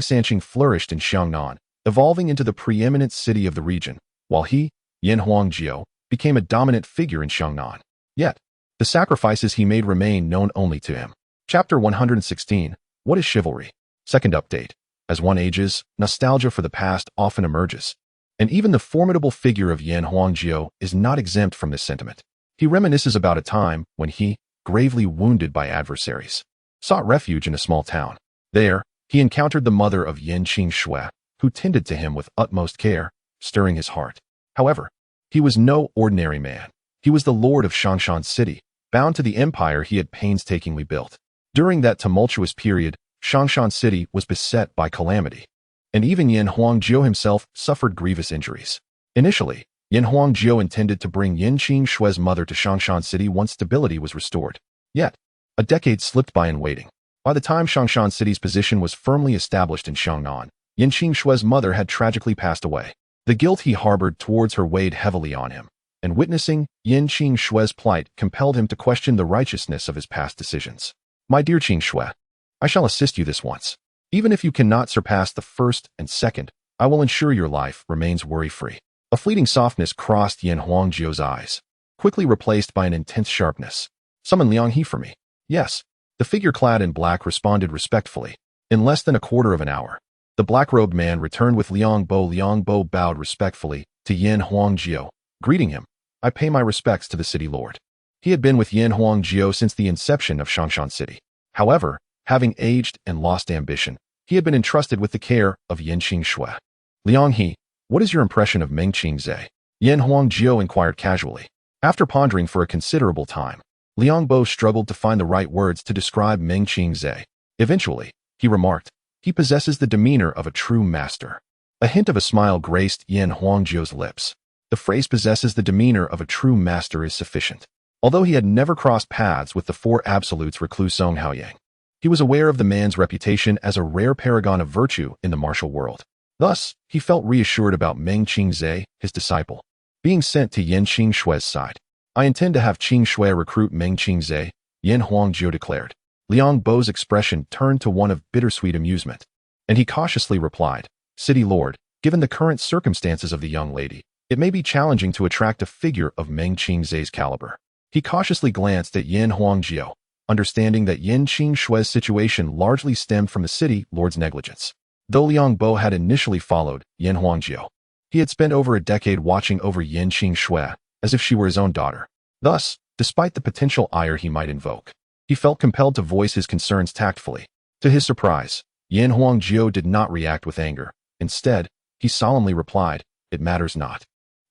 Sanqing flourished in Xiangnan, evolving into the preeminent city of the region, while he, Yin Huangjio, became a dominant figure in Xiangnan. Yet, the sacrifices he made remain known only to him. Chapter 116. What is chivalry? Second update. As one ages, nostalgia for the past often emerges, and even the formidable figure of Yin Huangjio is not exempt from this sentiment. He reminisces about a time when he, gravely wounded by adversaries, sought refuge in a small town. There, he encountered the mother of Yin Qingxue, who tended to him with utmost care, stirring his heart. However, he was no ordinary man. He was the lord of Shangshan City, bound to the empire he had painstakingly built. During that tumultuous period, Shangshan City was beset by calamity, and even Yin Huangjiu himself suffered grievous injuries. Initially, Yin Huangjiu intended to bring Yin Qingshui's mother to Shangshan City once stability was restored. Yet, a decade slipped by in waiting. By the time Shangshan City's position was firmly established in Xiangnan, Yin Qingshui's mother had tragically passed away. The guilt he harbored towards her weighed heavily on him, and witnessing Yin Qingshui's plight compelled him to question the righteousness of his past decisions. My dear Qingshui, I shall assist you this once. Even if you cannot surpass the first and second, I will ensure your life remains worry-free. A fleeting softness crossed Yin Huangjiu's eyes, quickly replaced by an intense sharpness. Summon Liang He for me. Yes. The figure clad in black responded respectfully. In less than a quarter of an hour, the black-robed man returned with Liang Bo. Liang Bo bowed respectfully to Yin Huangjiu, greeting him. I pay my respects to the city lord. He had been with Yin Huangjiu since the inception of Shangshan City. However, having aged and lost ambition, he had been entrusted with the care of Yin Qingshui. Liang He, what is your impression of Meng Qingze? Yin Huangjiu inquired casually. After pondering for a considerable time, Liang Bo struggled to find the right words to describe Meng Qingze. Eventually, he remarked, he possesses the demeanor of a true master. A hint of a smile graced Yin Huangjiu's lips. The phrase possesses the demeanor of a true master is sufficient. Although he had never crossed paths with the four absolutes recluse Zhong Haoyang, he was aware of the man's reputation as a rare paragon of virtue in the martial world. Thus, he felt reassured about Meng Qingze, his disciple, being sent to Yin Qingshui's side. I intend to have Qingshui recruit Meng Qingze, Yin Huangjiu declared. Liang Bo's expression turned to one of bittersweet amusement, and he cautiously replied, City Lord, given the current circumstances of the young lady, it may be challenging to attract a figure of Meng Qingze's caliber. He cautiously glanced at Yin Huangjiu, understanding that Yin Qingshui's situation largely stemmed from the city lord's negligence. Though Liang Bo had initially followed Yin Huangjiu, he had spent over a decade watching over Yin Qingshui as if she were his own daughter. Thus, despite the potential ire he might invoke, he felt compelled to voice his concerns tactfully. To his surprise, Yin Huangjiu did not react with anger. Instead, he solemnly replied, It matters not.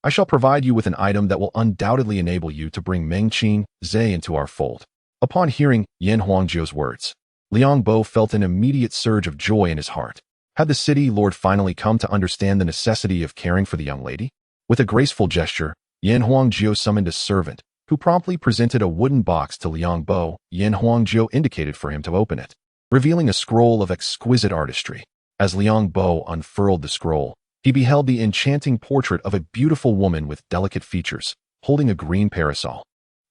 I shall provide you with an item that will undoubtedly enable you to bring Meng Qingze into our fold. Upon hearing Yin Huangjiu's words, Liang Bo felt an immediate surge of joy in his heart. Had the city lord finally come to understand the necessity of caring for the young lady? With a graceful gesture, Yin Huangjiu summoned a servant, who promptly presented a wooden box to Liang Bo. Yin Huangjiu indicated for him to open it, revealing a scroll of exquisite artistry. As Liang Bo unfurled the scroll, he beheld the enchanting portrait of a beautiful woman with delicate features, holding a green parasol,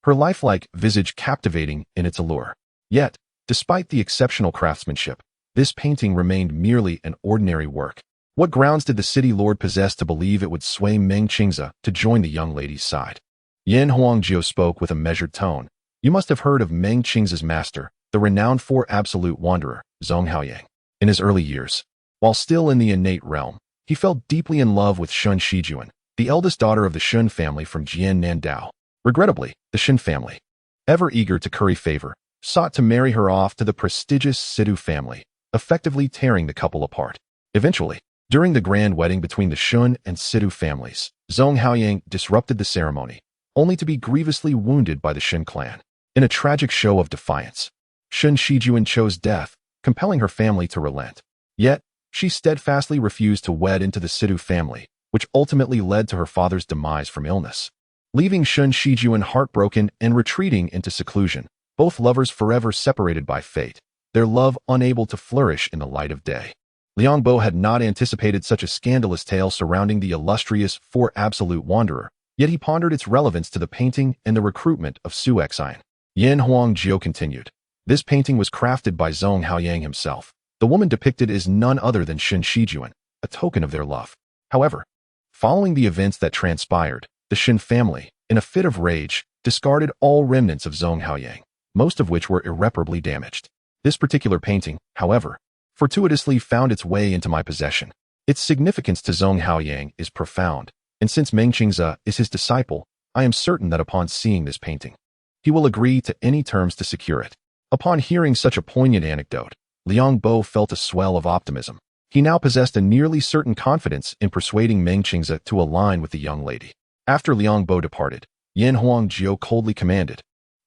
her lifelike visage captivating in its allure. Yet, despite the exceptional craftsmanship, this painting remained merely an ordinary work. What grounds did the city lord possess to believe it would sway Meng Qingze to join the young lady's side? Yin Huangjiu spoke with a measured tone. You must have heard of Meng Qingze's master, the renowned four absolute wanderer, Zhong Haoyang. In his early years, while still in the innate realm, he fell deeply in love with Shun Shijuan, the eldest daughter of the Shun family from Jiangnan Dao. Regrettably, the Shun family, ever eager to curry favor, sought to marry her off to the prestigious Sidu family, effectively tearing the couple apart. Eventually, during the grand wedding between the Shun and Sidu families, Zhong Haoyang disrupted the ceremony, only to be grievously wounded by the Shun clan. In a tragic show of defiance, Shun Shijuan chose death, compelling her family to relent. Yet, she steadfastly refused to wed into the Sidu family, which ultimately led to her father's demise from illness. Leaving Shun Shijuan heartbroken and retreating into seclusion, both lovers forever separated by fate, their love unable to flourish in the light of day. Liang Bo had not anticipated such a scandalous tale surrounding the illustrious Four Absolute Wanderer, yet he pondered its relevance to the painting and the recruitment of Su Xian. Yin Huangjiu continued. This painting was crafted by Zhong Haoyang himself. The woman depicted is none other than Shun Shijuan, a token of their love. However, following the events that transpired, the Shun family, in a fit of rage, discarded all remnants of Zhong Haoyang, most of which were irreparably damaged. This particular painting, however, fortuitously found its way into my possession. Its significance to Zhong Haoyang is profound, and since Meng Qingze is his disciple, I am certain that upon seeing this painting, he will agree to any terms to secure it. Upon hearing such a poignant anecdote, Liang Bo felt a swell of optimism. He now possessed a nearly certain confidence in persuading Meng Qingze to align with the young lady. After Liang Bo departed, Yin Huangjiu coldly commanded,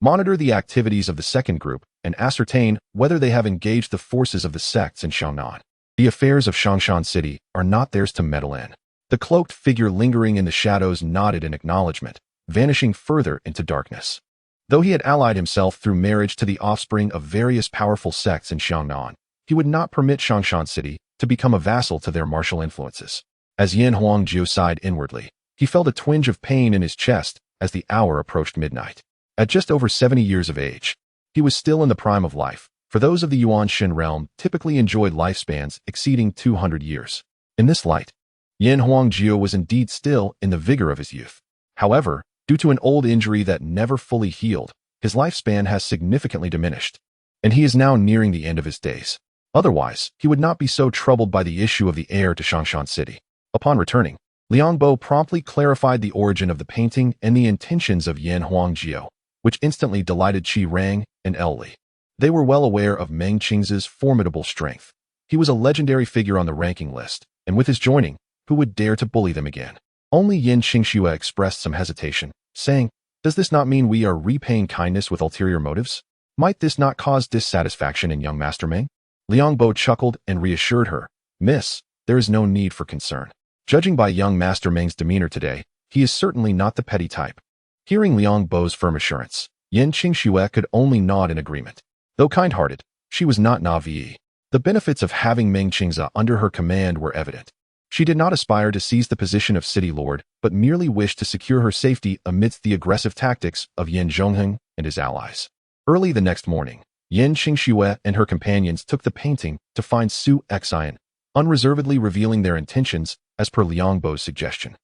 Monitor the activities of the second group, and ascertain whether they have engaged the forces of the sects in Xiangnan. The affairs of Shangshan City are not theirs to meddle in. The cloaked figure lingering in the shadows nodded in acknowledgement, vanishing further into darkness. Though he had allied himself through marriage to the offspring of various powerful sects in Xiangnan, he would not permit Shangshan City to become a vassal to their martial influences. As Yin Huangjiu sighed inwardly, he felt a twinge of pain in his chest as the hour approached midnight. At just over 70 years of age, he was still in the prime of life, for those of the Yuan Shin realm typically enjoyed lifespans exceeding 200 years. In this light, Yin Huangjiu was indeed still in the vigor of his youth. However, due to an old injury that never fully healed, his lifespan has significantly diminished, and he is now nearing the end of his days. Otherwise, he would not be so troubled by the issue of the heir to Shangshan City. Upon returning, Liang Bo promptly clarified the origin of the painting and the intentions of Yin Huangjiu, which instantly delighted Qi Rang and El Li. They were well aware of Meng Qing's formidable strength. He was a legendary figure on the ranking list, and with his joining, who would dare to bully them again? Only Yin Qingxue expressed some hesitation, saying, "Does this not mean we are repaying kindness with ulterior motives? Might this not cause dissatisfaction in young Master Meng?" Liang Bo chuckled and reassured her, "Miss, there is no need for concern. Judging by young Master Meng's demeanor today, he is certainly not the petty type." Hearing Liang Bo's firm assurance, Yin Qingxue could only nod in agreement. Though kind-hearted, she was not naive. The benefits of having Meng Qingze under her command were evident. She did not aspire to seize the position of city lord, but merely wished to secure her safety amidst the aggressive tactics of Yin Zhongheng and his allies. Early the next morning, Yin Qingxue and her companions took the painting to find Su Xian, unreservedly revealing their intentions as per Liang Bo's suggestion,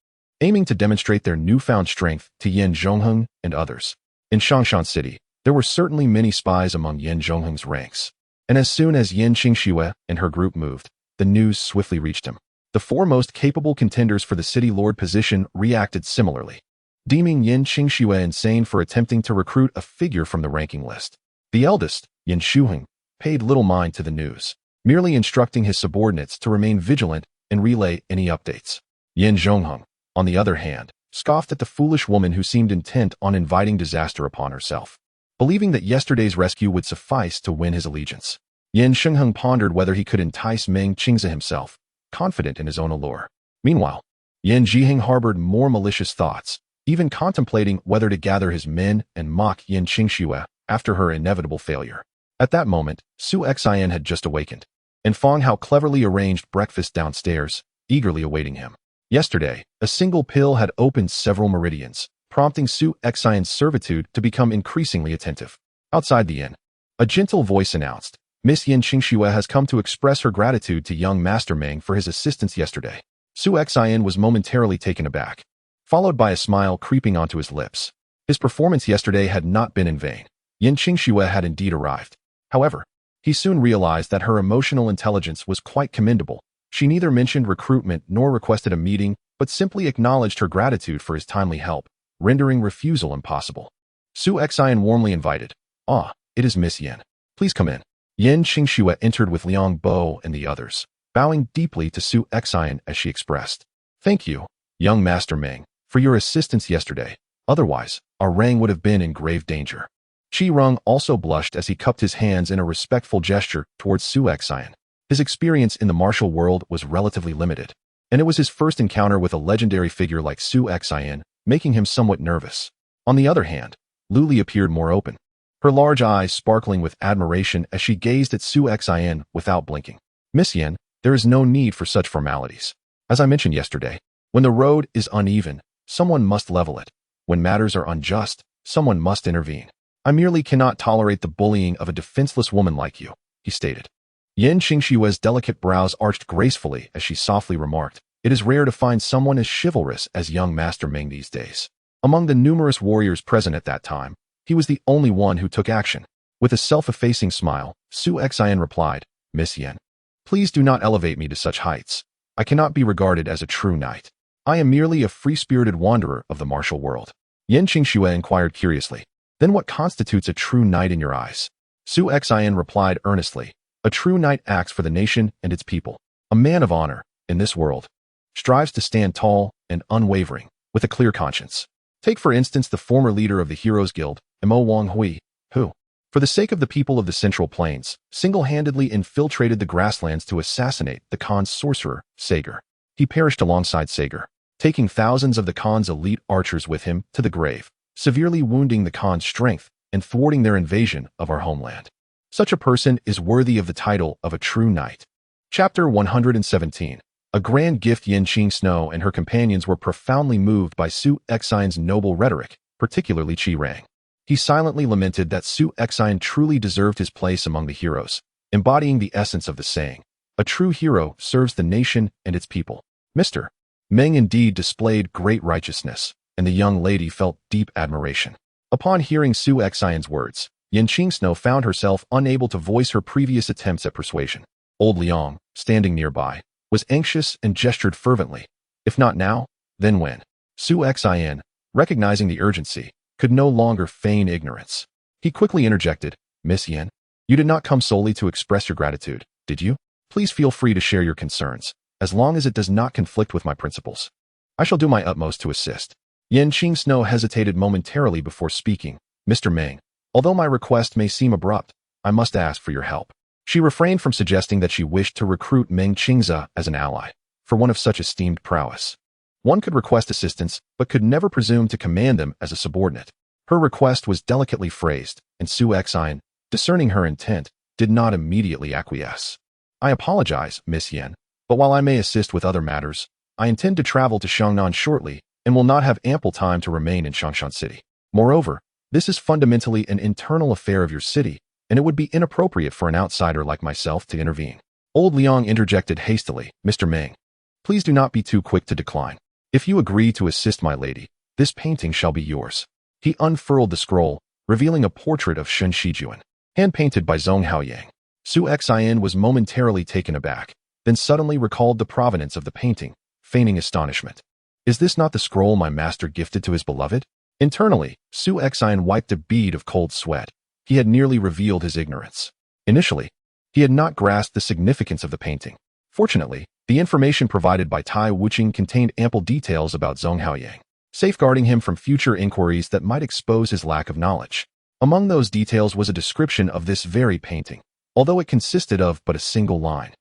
aiming to demonstrate their newfound strength to Yin Zhongheng and others. In Shangshan City, there were certainly many spies among Yin Zhongheng's ranks, and as soon as Yin Qingxue and her group moved, the news swiftly reached him. The four most capable contenders for the city lord position reacted similarly, deeming Yin Qingxue insane for attempting to recruit a figure from the ranking list. The eldest, Yin Shuheng, paid little mind to the news, merely instructing his subordinates to remain vigilant and relay any updates. Yin Zhongheng, on the other hand, scoffed at the foolish woman who seemed intent on inviting disaster upon herself, believing that yesterday's rescue would suffice to win his allegiance. Yin Shuheng pondered whether he could entice Meng Qingze himself, confident in his own allure. Meanwhile, Yin Zhiheng harbored more malicious thoughts, even contemplating whether to gather his men and mock Yin Qingxue after her inevitable failure. At that moment, Su Xian had just awakened, and Fang Hao cleverly arranged breakfast downstairs, eagerly awaiting him. Yesterday, a single pill had opened several meridians, prompting Su Xian's servitude to become increasingly attentive. Outside the inn, a gentle voice announced, "Miss Yin Qingxue has come to express her gratitude to young Master Meng for his assistance yesterday." Su Xian was momentarily taken aback, followed by a smile creeping onto his lips. His performance yesterday had not been in vain. Yin Qingxue had indeed arrived. However, he soon realized that her emotional intelligence was quite commendable. She neither mentioned recruitment nor requested a meeting, but simply acknowledged her gratitude for his timely help, rendering refusal impossible. Su Xian warmly invited, "Ah, it is Miss Yin. Please come in." Yin Qingxue entered with Liang Bo and the others, bowing deeply to Su Xian as she expressed, "Thank you, young Master Meng, for your assistance yesterday. Otherwise, our rang would have been in grave danger." Qi Rong also blushed as he cupped his hands in a respectful gesture towards Su Xian. His experience in the martial world was relatively limited, and it was his first encounter with a legendary figure like Su Xian, making him somewhat nervous. On the other hand, Lu Li appeared more open, her large eyes sparkling with admiration as she gazed at Su Xian without blinking. "Miss Yin, there is no need for such formalities. As I mentioned yesterday, when the road is uneven, someone must level it. When matters are unjust, someone must intervene. I merely cannot tolerate the bullying of a defenseless woman like you," he stated. Yin Qingxue's delicate brows arched gracefully as she softly remarked, "It is rare to find someone as chivalrous as young Master Meng these days." Among the numerous warriors present at that time, he was the only one who took action. With a self-effacing smile, Su Xian replied, "Miss Yin, please do not elevate me to such heights. I cannot be regarded as a true knight. I am merely a free-spirited wanderer of the martial world." Yin Qingxue inquired curiously, "Then what constitutes a true knight in your eyes?" Su Xian replied earnestly, "A true knight acts for the nation and its people. A man of honor, in this world, strives to stand tall and unwavering, with a clear conscience. Take for instance the former leader of the Heroes Guild, Mo Wanghui, who, For the sake of the people of the Central Plains, single-handedly infiltrated the grasslands to assassinate the Khan's sorcerer, Sagar. He perished alongside Sagar, taking thousands of the Khan's elite archers with him to the grave, severely wounding the Khan's strength and thwarting their invasion of our homeland. Such a person is worthy of the title of a true knight. Chapter 117. A grand gift. Yin Qing and her companions were profoundly moved by Su Xian's noble rhetoric, particularly Qi Rang. He silently lamented that Su Xian truly deserved his place among the heroes, embodying the essence of the saying, "A true hero serves the nation and its people." Mr. Meng indeed displayed great righteousness, and the young lady felt deep admiration. Upon hearing Su Xian's words, Yin Qing found herself unable to voice her previous attempts at persuasion. Old Liang, standing nearby, was anxious and gestured fervently. If not now, then when? Su Xian, recognizing the urgency, could no longer feign ignorance. He quickly interjected, "Miss Yin, you did not come solely to express your gratitude, did you? Please feel free to share your concerns, as long as it does not conflict with my principles. I shall do my utmost to assist." Yin Qing hesitated momentarily before speaking. "Mr. Meng, although my request may seem abrupt, I must ask for your help." She refrained from suggesting that she wished to recruit Meng Qingze as an ally, for one of such esteemed prowess. One could request assistance, but could never presume to command them as a subordinate. Her request was delicately phrased, and Su Xian, discerning her intent, did not immediately acquiesce. "I apologize, Miss Yin, but while I may assist with other matters, I intend to travel to Shangnan shortly and will not have ample time to remain in Changshan City. Moreover, this is fundamentally an internal affair of your city, and it would be inappropriate for an outsider like myself to intervene." Old Liang interjected hastily, "Mr. Meng, please do not be too quick to decline. If you agree to assist my lady, this painting shall be yours." He unfurled the scroll, revealing a portrait of Shun Shijuan, hand-painted by Zhong Haoyang. Su Xian was momentarily taken aback, then suddenly recalled the provenance of the painting, feigning astonishment. "Is this not the scroll my master gifted to his beloved?" Internally, Su Xian wiped a bead of cold sweat. He had nearly revealed his ignorance. Initially, he had not grasped the significance of the painting. Fortunately, the information provided by Tai Wuqing contained ample details about Zhong Haoyang, safeguarding him from future inquiries that might expose his lack of knowledge. Among those details was a description of this very painting, although it consisted of but a single line.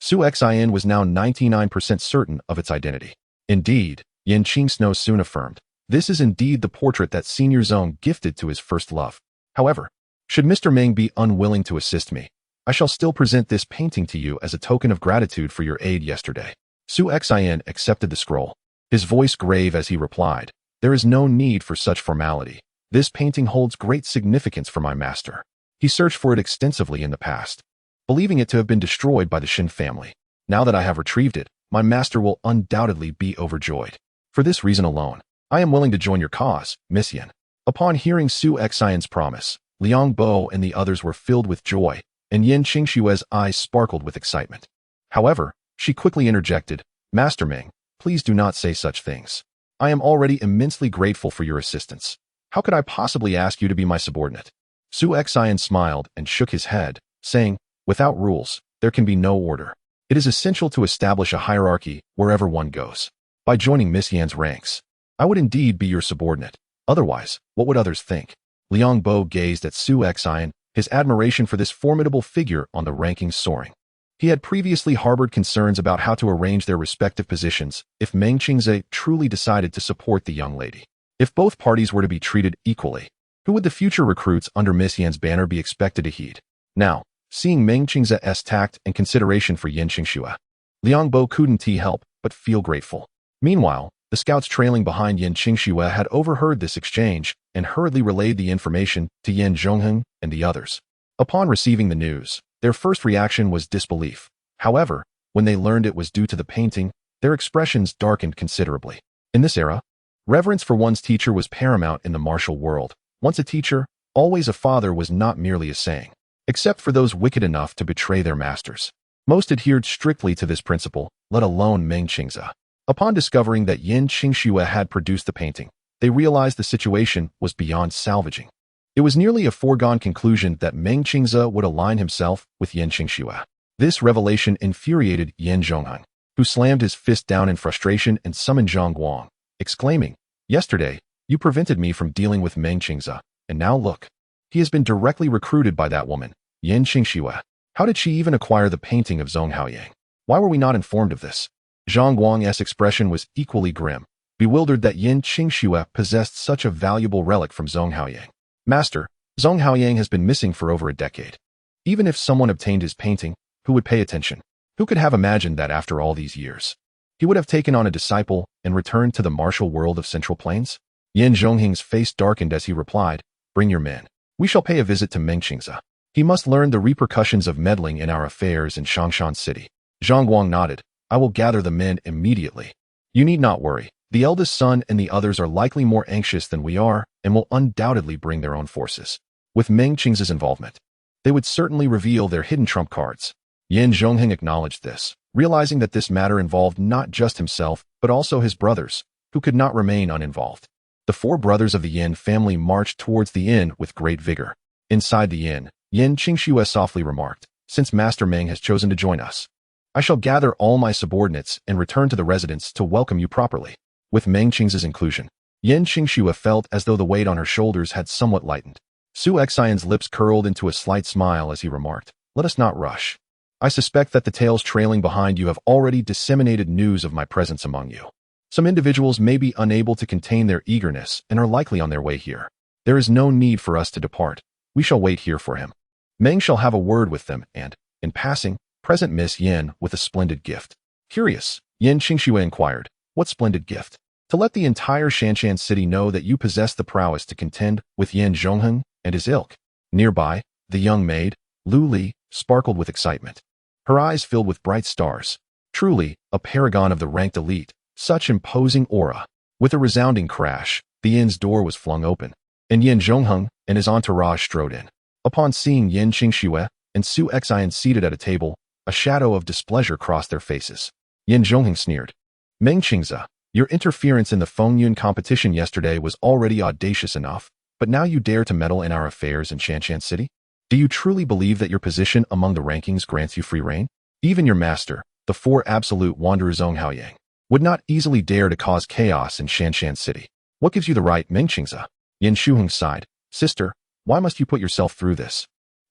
Su Xian was now 99% certain of its identity. Indeed, Yin Qing soon affirmed, "This is indeed the portrait that Senior Zhong gifted to his first love. However, should Mr. Meng be unwilling to assist me, I shall still present this painting to you as a token of gratitude for your aid yesterday." Su Xian accepted the scroll, his voice grave as he replied, "There is no need for such formality. This painting holds great significance for my master. He searched for it extensively in the past, believing it to have been destroyed by the Shin family. Now that I have retrieved it, my master will undoubtedly be overjoyed. For this reason alone, I am willing to join your cause, Miss Yin." Upon hearing Su Xian's promise, Liang Bo and the others were filled with joy, and Yin Qingshue's eyes sparkled with excitement. However, she quickly interjected, "Master Meng, please do not say such things. I am already immensely grateful for your assistance. How could I possibly ask you to be my subordinate?" Su Xian smiled and shook his head, saying, "Without rules, there can be no order. It is essential to establish a hierarchy wherever one goes. By joining Miss Yan's ranks, I would indeed be your subordinate. Otherwise, what would others think?" Liang Bo gazed at Su Xian, his admiration for this formidable figure on the rankings soaring. He had previously harbored concerns about how to arrange their respective positions if Meng Qingze truly decided to support the young lady. If both parties were to be treated equally, who would the future recruits under Miss Yan's banner be expected to heed? Now, seeing Meng Qingze's tact and consideration for Yin Qingxue, Liang Bo couldn't help but feel grateful. Meanwhile, the scouts trailing behind Yin Qingxue had overheard this exchange and hurriedly relayed the information to Yin Zhongheng and the others. Upon receiving the news, their first reaction was disbelief. However, when they learned it was due to the painting, their expressions darkened considerably. In this era, reverence for one's teacher was paramount in the martial world. Once a teacher, always a father was not merely a saying, except for those wicked enough to betray their masters. Most adhered strictly to this principle, let alone Meng Qingze. Upon discovering that Yin Qingxue had produced the painting, they realized the situation was beyond salvaging. It was nearly a foregone conclusion that Meng Qingze would align himself with Yin Qingxue. This revelation infuriated Yin Zhongheng, who slammed his fist down in frustration and summoned Zhang Guang, exclaiming, "Yesterday, you prevented me from dealing with Meng Qingze, and now look." He has been directly recruited by that woman, Yin Qingxue. How did she even acquire the painting of Zhong Haoyang? Why were we not informed of this? Zhang Guang's expression was equally grim, bewildered that Yin Qingxue possessed such a valuable relic from Zhong Haoyang. Master, Zhong Haoyang has been missing for over a decade. Even if someone obtained his painting, who would pay attention? Who could have imagined that after all these years, he would have taken on a disciple and returned to the martial world of Central Plains? Yin Zhongheng's face darkened as he replied, "Bring your men. We shall pay a visit to Meng Qingze. He must learn the repercussions of meddling in our affairs in Shangshan City." Zhang Guang nodded. "I will gather the men immediately. You need not worry. The eldest son and the others are likely more anxious than we are and will undoubtedly bring their own forces. With Meng Qingze's involvement, they would certainly reveal their hidden trump cards." Yin Zhongheng acknowledged this, realizing that this matter involved not just himself, but also his brothers, who could not remain uninvolved. The four brothers of the Yin family marched towards the inn with great vigor. Inside the inn, Yin Qingxue softly remarked, "Since Master Meng has chosen to join us, I shall gather all my subordinates and return to the residence to welcome you properly." With Meng Qingze's inclusion, Yin Qingxue felt as though the weight on her shoulders had somewhat lightened. Su Xian's lips curled into a slight smile as he remarked, "Let us not rush. I suspect that the tales trailing behind you have already disseminated news of my presence among you. Some individuals may be unable to contain their eagerness and are likely on their way here. There is no need for us to depart. We shall wait here for him. Meng shall have a word with them and, in passing, present Miss Yin with a splendid gift." Curious, Yin Qingxue inquired, "What splendid gift?" "To let the entire Shanshan city know that you possess the prowess to contend with Yin Zhongheng and his ilk." Nearby, the young maid, Lu Li, sparkled with excitement. Her eyes filled with bright stars. Truly, a paragon of the ranked elite, such imposing aura. With a resounding crash, the inn's door was flung open, and Yin Zhongheng and his entourage strode in. Upon seeing Yin Qingxue and Su Xian seated at a table, a shadow of displeasure crossed their faces. Yin Zhongheng sneered, "Meng Qingze, your interference in the Fengyun competition yesterday was already audacious enough, but now you dare to meddle in our affairs in Shanshan City? Do you truly believe that your position among the rankings grants you free rein? Even your master, the four absolute wanderer Zhong Haoyang, would not easily dare to cause chaos in Shanshan City. What gives you the right, Meng Qingze?" Yin Shuheng sighed, "Sister, why must you put yourself through this?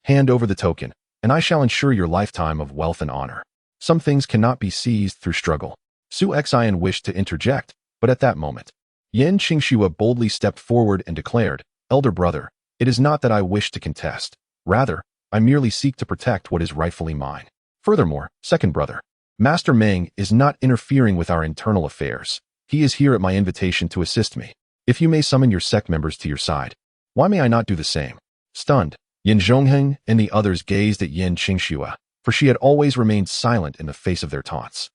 Hand over the token, and I shall ensure your lifetime of wealth and honor. Some things cannot be seized through struggle." Su Xian wished to interject, but at that moment, Yin Qingxue boldly stepped forward and declared, "Elder brother, it is not that I wish to contest. Rather, I merely seek to protect what is rightfully mine. Furthermore, second brother, Master Meng is not interfering with our internal affairs. He is here at my invitation to assist me. If you may summon your sect members to your side, why may I not do the same?" Stunned, Yin Zhongheng and the others gazed at Yin Qingxue, for she had always remained silent in the face of their taunts.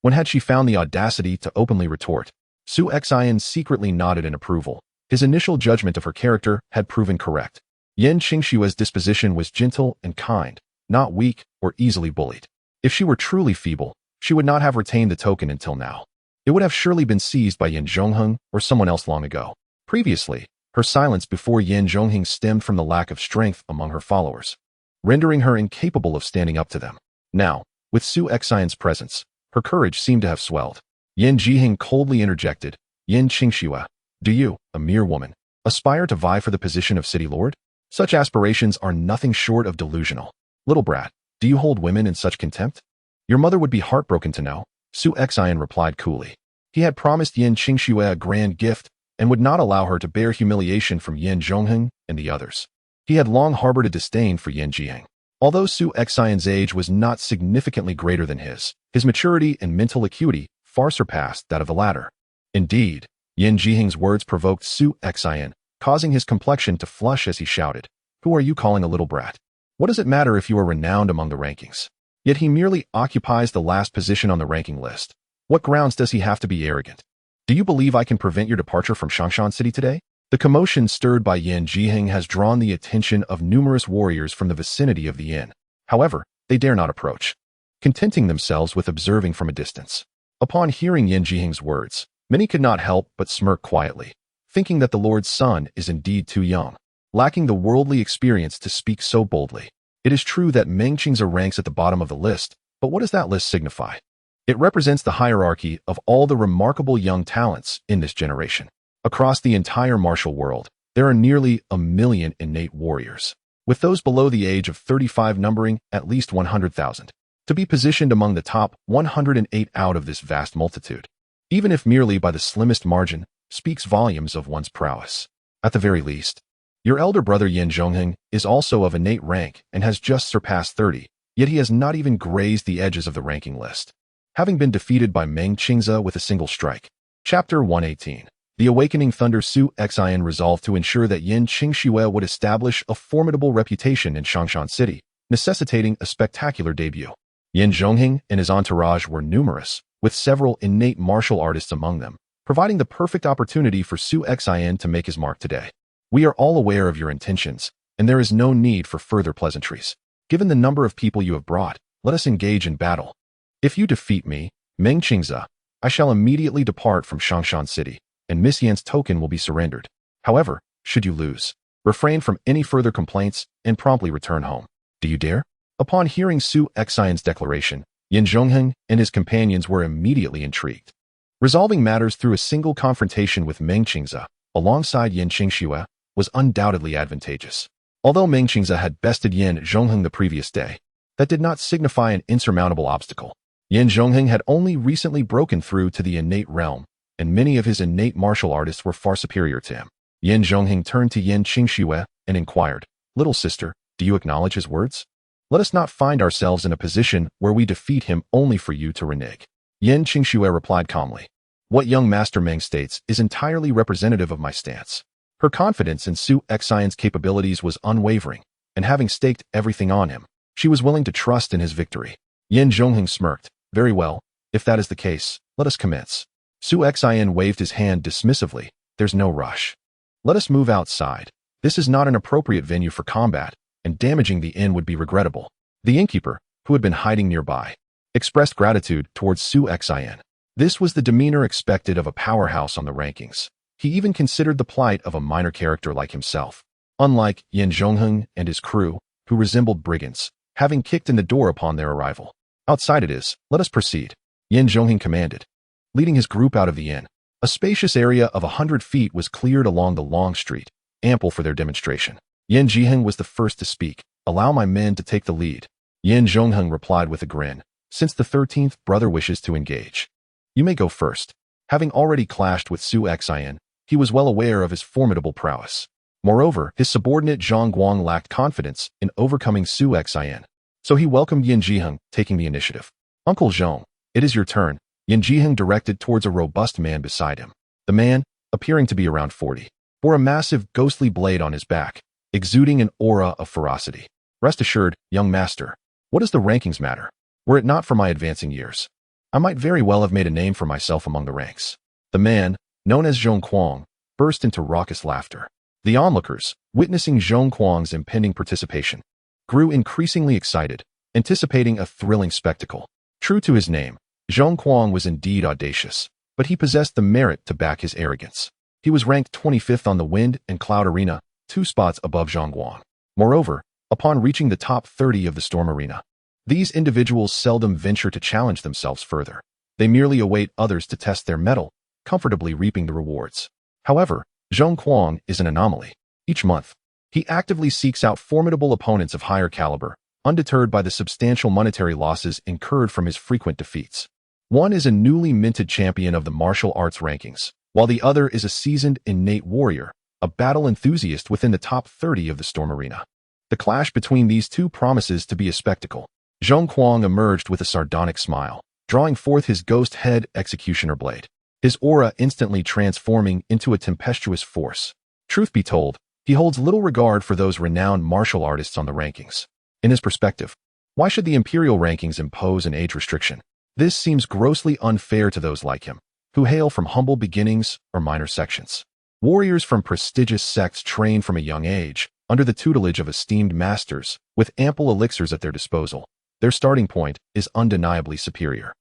When had she found the audacity to openly retort? Su Xian secretly nodded in approval. His initial judgment of her character had proven correct. Yin Qingxue's disposition was gentle and kind, not weak or easily bullied. If she were truly feeble, she would not have retained the token until now. It would have surely been seized by Yin Zhongheng or someone else long ago. Previously, her silence before Yin Zhongheng stemmed from the lack of strength among her followers, rendering her incapable of standing up to them. Now, with Su Xian's presence, her courage seemed to have swelled. Yin Zhiheng coldly interjected, "Yin Qingxue, do you, a mere woman, aspire to vie for the position of city lord? Such aspirations are nothing short of delusional. Little brat, do you hold women in such contempt? Your mother would be heartbroken to know." Su Xian replied coolly. He had promised Yin Qingxue a grand gift and would not allow her to bear humiliation from Yin Zhongheng and the others. He had long harbored a disdain for Yin Zhiheng. Although Su Xian's age was not significantly greater than his maturity and mental acuity far surpassed that of the latter. Indeed, Yin Zhiheng's words provoked Su Xian, causing his complexion to flush as he shouted, "Who are you calling a little brat? What does it matter if you are renowned among the rankings? Yet he merely occupies the last position on the ranking list. What grounds does he have to be arrogant? Do you believe I can prevent your departure from Shangshan City today?" The commotion stirred by Yin Zhiheng has drawn the attention of numerous warriors from the vicinity of the inn. However, they dare not approach, contenting themselves with observing from a distance. Upon hearing Yin Zhiheng's words, many could not help but smirk quietly, thinking that the Lord's son is indeed too young, lacking the worldly experience to speak so boldly. It is true that Meng Qingze ranks at the bottom of the list, but what does that list signify? It represents the hierarchy of all the remarkable young talents in this generation. Across the entire martial world, There are nearly 1 million innate warriors, with those below the age of 35 numbering at least 100,000. To be positioned among the top 108 out of this vast multitude, even if merely by the slimmest margin, speaks volumes of one's prowess. At the very least, your elder brother Yin Zhongheng is also of innate rank and has just surpassed 30, yet he has not even grazed the edges of the ranking list, having been defeated by Meng Qingze with a single strike. Chapter 118. The Awakening Thunder. Su Xian resolved to ensure that Yin Qingxue would establish a formidable reputation in Changshan City, necessitating a spectacular debut. Yin Zhongheng and his entourage were numerous, with several innate martial artists among them, providing the perfect opportunity for Su Xian to make his mark today. We are all aware of your intentions, and there is no need for further pleasantries. Given the number of people you have brought, let us engage in battle. If you defeat me, Meng Qingze, I shall immediately depart from Changshan City, and Miss Yan's token will be surrendered. However, should you lose, refrain from any further complaints and promptly return home. Do you dare? Upon hearing Su Xian's declaration, Yin Zhongheng and his companions were immediately intrigued. Resolving matters through a single confrontation with Meng Qingze, alongside Yin Qingxue, was undoubtedly advantageous. Although Meng Qingze had bested Yin Zhongheng the previous day, that did not signify an insurmountable obstacle. Yin Zhongheng had only recently broken through to the innate realm, and many of his innate martial artists were far superior to him. Yin Zhongheng turned to Yin Qingxue and inquired, "Little sister, do you acknowledge his words? Let us not find ourselves in a position where we defeat him only for you to renege." Yin Qingxue replied calmly, "What young Master Meng states is entirely representative of my stance." Her confidence in Su Xian's capabilities was unwavering, and having staked everything on him, she was willing to trust in his victory. Yin Zhongheng smirked, "Very well, if that is the case, let us commence." Su Xian waved his hand dismissively, "There's no rush. Let us move outside. This is not an appropriate venue for combat, and damaging the inn would be regrettable." The innkeeper, who had been hiding nearby, expressed gratitude towards Su Xian. This was the demeanor expected of a powerhouse on the rankings. He even considered the plight of a minor character like himself. Unlike Yin Zhongheng and his crew, who resembled brigands, having kicked in the door upon their arrival. "Outside it is, let us proceed," Yin Zhongheng commanded, leading his group out of the inn. A spacious area of 100 feet was cleared along the long street, ample for their demonstration. Yin Zhiheng was the first to speak. "Allow my men to take the lead." Yin Zhongheng replied with a grin, "Since the 13th brother wishes to engage, you may go first." Having already clashed with Su Xian, he was well aware of his formidable prowess. Moreover, his subordinate Zhang Guang lacked confidence in overcoming Su Xian, so he welcomed Yin Zhiheng, taking the initiative. "Uncle Zhong, it is your turn," Yin Zhiheng directed towards a robust man beside him. The man, appearing to be around 40, bore a massive ghostly blade on his back, exuding an aura of ferocity. "Rest assured, young master, what does the rankings matter? Were it not for my advancing years, I might very well have made a name for myself among the ranks." The man, known as Zhong Kuang, burst into raucous laughter. The onlookers, witnessing Zhong Kuang's impending participation, grew increasingly excited, anticipating a thrilling spectacle. True to his name, Zhong Kuang was indeed audacious, but he possessed the merit to back his arrogance. He was ranked 25th on the Wind and Cloud Arena, 2 spots above Zhong Guang. Moreover, upon reaching the top 30 of the Storm Arena, these individuals seldom venture to challenge themselves further. They merely await others to test their mettle, comfortably reaping the rewards. However, Zhong Kuang is an anomaly. Each month, he actively seeks out formidable opponents of higher caliber, undeterred by the substantial monetary losses incurred from his frequent defeats. One is a newly minted champion of the martial arts rankings, while the other is a seasoned innate warrior, a battle enthusiast within the top 30 of the Storm Arena. The clash between these two promises to be a spectacle. Zhong Kuang emerged with a sardonic smile, drawing forth his ghost head executioner blade, his aura instantly transforming into a tempestuous force. Truth be told, he holds little regard for those renowned martial artists on the rankings. In his perspective, why should the imperial rankings impose an age restriction? This seems grossly unfair to those like him, who hail from humble beginnings or minor sections. Warriors from prestigious sects train from a young age, under the tutelage of esteemed masters, with ample elixirs at their disposal. Their starting point is undeniably superior.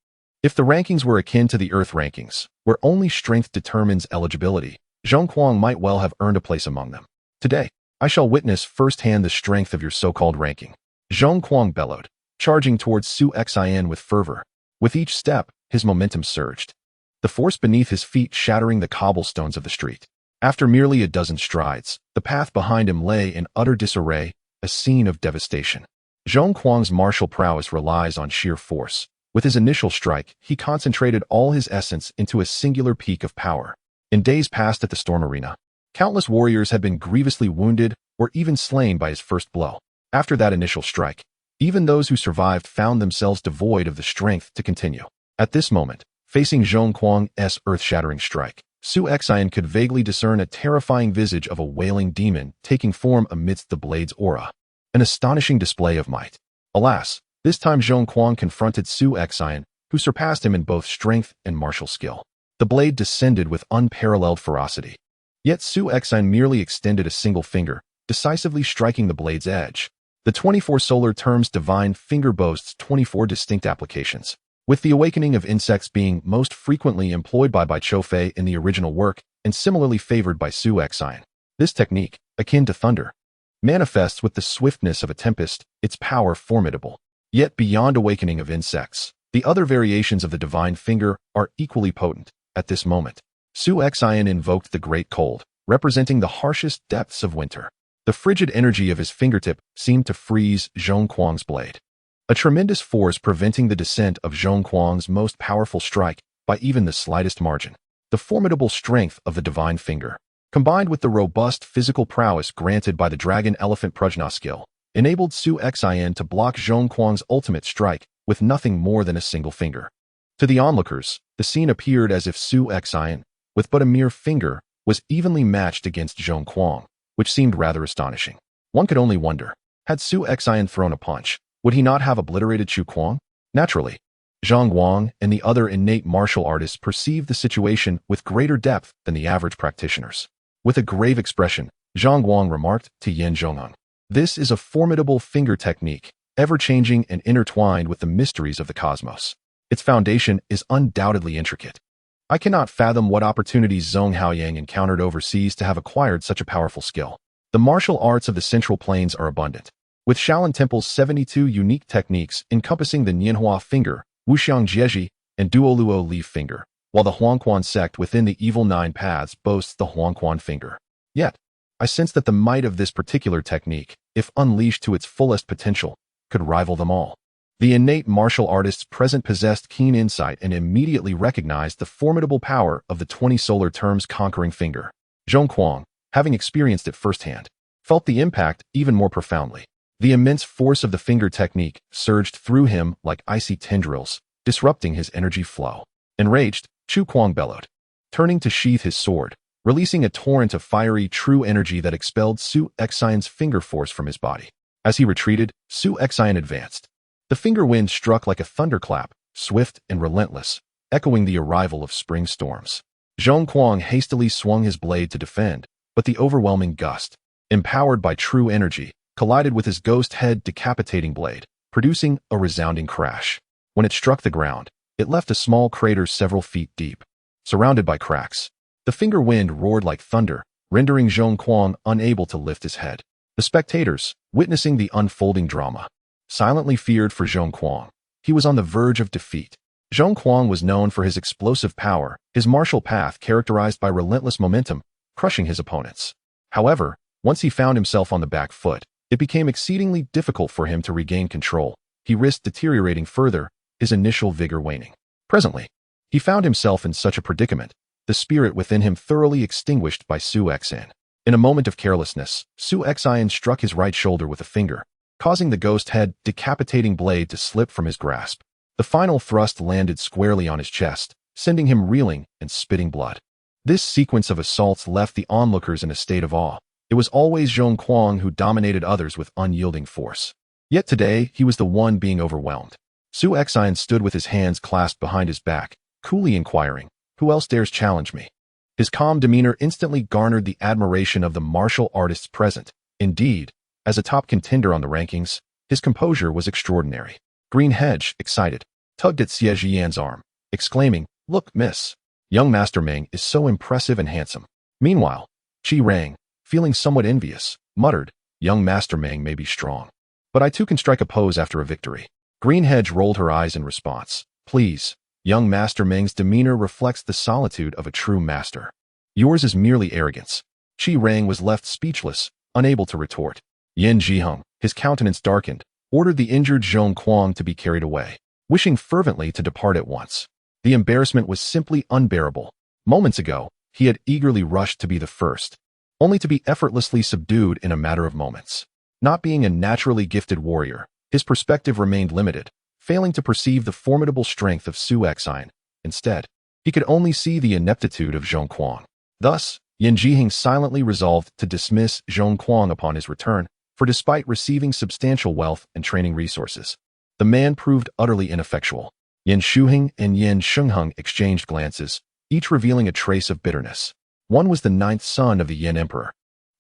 If the rankings were akin to the Earth rankings, where only strength determines eligibility, Zhong Kuang might well have earned a place among them. "Today, I shall witness firsthand the strength of your so-called ranking," Zhong Kuang bellowed, charging towards Su Xian with fervor. With each step, his momentum surged, the force beneath his feet shattering the cobblestones of the street. After merely a dozen strides, the path behind him lay in utter disarray, a scene of devastation. Zhong Kuang's martial prowess relies on sheer force. With his initial strike, he concentrated all his essence into a singular peak of power. In days past at the Storm Arena, countless warriors had been grievously wounded or even slain by his first blow. After that initial strike, even those who survived found themselves devoid of the strength to continue. At this moment, facing Zhong Kuang's earth-shattering strike, Su Xian could vaguely discern a terrifying visage of a wailing demon taking form amidst the blade's aura. An astonishing display of might. Alas, this time Zhong Kuang confronted Su Xian, who surpassed him in both strength and martial skill. The blade descended with unparalleled ferocity. Yet Su Xian merely extended a single finger, decisively striking the blade's edge. The 24 solar terms divine finger boasts 24 distinct applications, with the awakening of insects being most frequently employed by Chou Fei in the original work and similarly favored by Su Xian. This technique, akin to thunder, manifests with the swiftness of a tempest, its power formidable. Yet beyond awakening of insects, the other variations of the divine finger are equally potent. At this moment, Su Xian invoked the Great Cold, representing the harshest depths of winter. The frigid energy of his fingertip seemed to freeze Zhong Kuang's blade, a tremendous force preventing the descent of Zhong Kuang's most powerful strike by even the slightest margin. The formidable strength of the divine finger, combined with the robust physical prowess granted by the dragon elephant prajna skill, enabled Su Xian to block Zhong Kuang's ultimate strike with nothing more than a single finger. To the onlookers, the scene appeared as if Su Xian, with but a mere finger, was evenly matched against Zhong Kuang, which seemed rather astonishing. One could only wonder, had Su Xian thrown a punch, would he not have obliterated Chu Kuang? Naturally, Zhang Guang and the other innate martial artists perceived the situation with greater depth than the average practitioners. With a grave expression, Zhang Guang remarked to Yan Zhongyang, "This is a formidable finger technique, ever-changing and intertwined with the mysteries of the cosmos. Its foundation is undoubtedly intricate. I cannot fathom what opportunities Zhong Haoyang encountered overseas to have acquired such a powerful skill. The martial arts of the Central Plains are abundant, with Shaolin Temple's 72 unique techniques encompassing the Nianhua finger, Wuxiang Jieji, and Duoluo leaf finger, while the Huangquan sect within the Evil Nine Paths boasts the Huangquan finger. Yet, I sense that the might of this particular technique, if unleashed to its fullest potential, could rival them all." The innate martial artists present possessed keen insight and immediately recognized the formidable power of the 20 solar terms conquering finger. Zhong Kuang, having experienced it firsthand, felt the impact even more profoundly. The immense force of the finger technique surged through him like icy tendrils, disrupting his energy flow. Enraged, Chu Kuang bellowed, turning to sheath his sword, releasing a torrent of fiery true energy that expelled Su Xian's finger force from his body. As he retreated, Su Xian advanced. The finger wind struck like a thunderclap, swift and relentless, echoing the arrival of spring storms. Zhong Kuang hastily swung his blade to defend, but the overwhelming gust, empowered by true energy, collided with his ghost head decapitating blade, producing a resounding crash. When it struck the ground, it left a small crater several feet deep, surrounded by cracks. The finger wind roared like thunder, rendering Zhong Kuang unable to lift his head. The spectators, witnessing the unfolding drama, silently feared for Zhong Kuang. He was on the verge of defeat. Zhong Kuang was known for his explosive power, his martial path characterized by relentless momentum, crushing his opponents. However, once he found himself on the back foot, it became exceedingly difficult for him to regain control. He risked deteriorating further, his initial vigor waning. Presently, he found himself in such a predicament, the spirit within him thoroughly extinguished by Su Xian. In a moment of carelessness, Su Xian struck his right shoulder with a finger, causing the ghost head decapitating blade to slip from his grasp. The final thrust landed squarely on his chest, sending him reeling and spitting blood. This sequence of assaults left the onlookers in a state of awe. It was always Zhong Kuang who dominated others with unyielding force. Yet today, he was the one being overwhelmed. Su Xian stood with his hands clasped behind his back, coolly inquiring, "Who else dares challenge me?" His calm demeanor instantly garnered the admiration of the martial artists present. Indeed, as a top contender on the rankings, his composure was extraordinary. Green Hedge, excited, tugged at Xie Jian's arm, exclaiming, "Look, miss, young Master Meng is so impressive and handsome." Meanwhile, Qi Rang, feeling somewhat envious, muttered, "Young Master Meng may be strong, but I too can strike a pose after a victory." Green Hedge rolled her eyes in response. "Please, young Master Meng's demeanor reflects the solitude of a true master. Yours is merely arrogance. Qi Rang was left speechless, unable to retort. Yin Jiheng, his countenance darkened, ordered the injured Zhong Kuang to be carried away, wishing fervently to depart at once. The embarrassment was simply unbearable. Moments ago, he had eagerly rushed to be the first, only to be effortlessly subdued in a matter of moments. Not being a naturally gifted warrior, his perspective remained limited, failing to perceive the formidable strength of Su Exine. Instead, he could only see the ineptitude of Zhong Kuang. Thus, Yin Jiheng silently resolved to dismiss Zhong Kuang upon his return, for despite receiving substantial wealth and training resources, the man proved utterly ineffectual. Yin Shuheng and Yin Shengheng exchanged glances, each revealing a trace of bitterness. One was the ninth son of the Yin Emperor,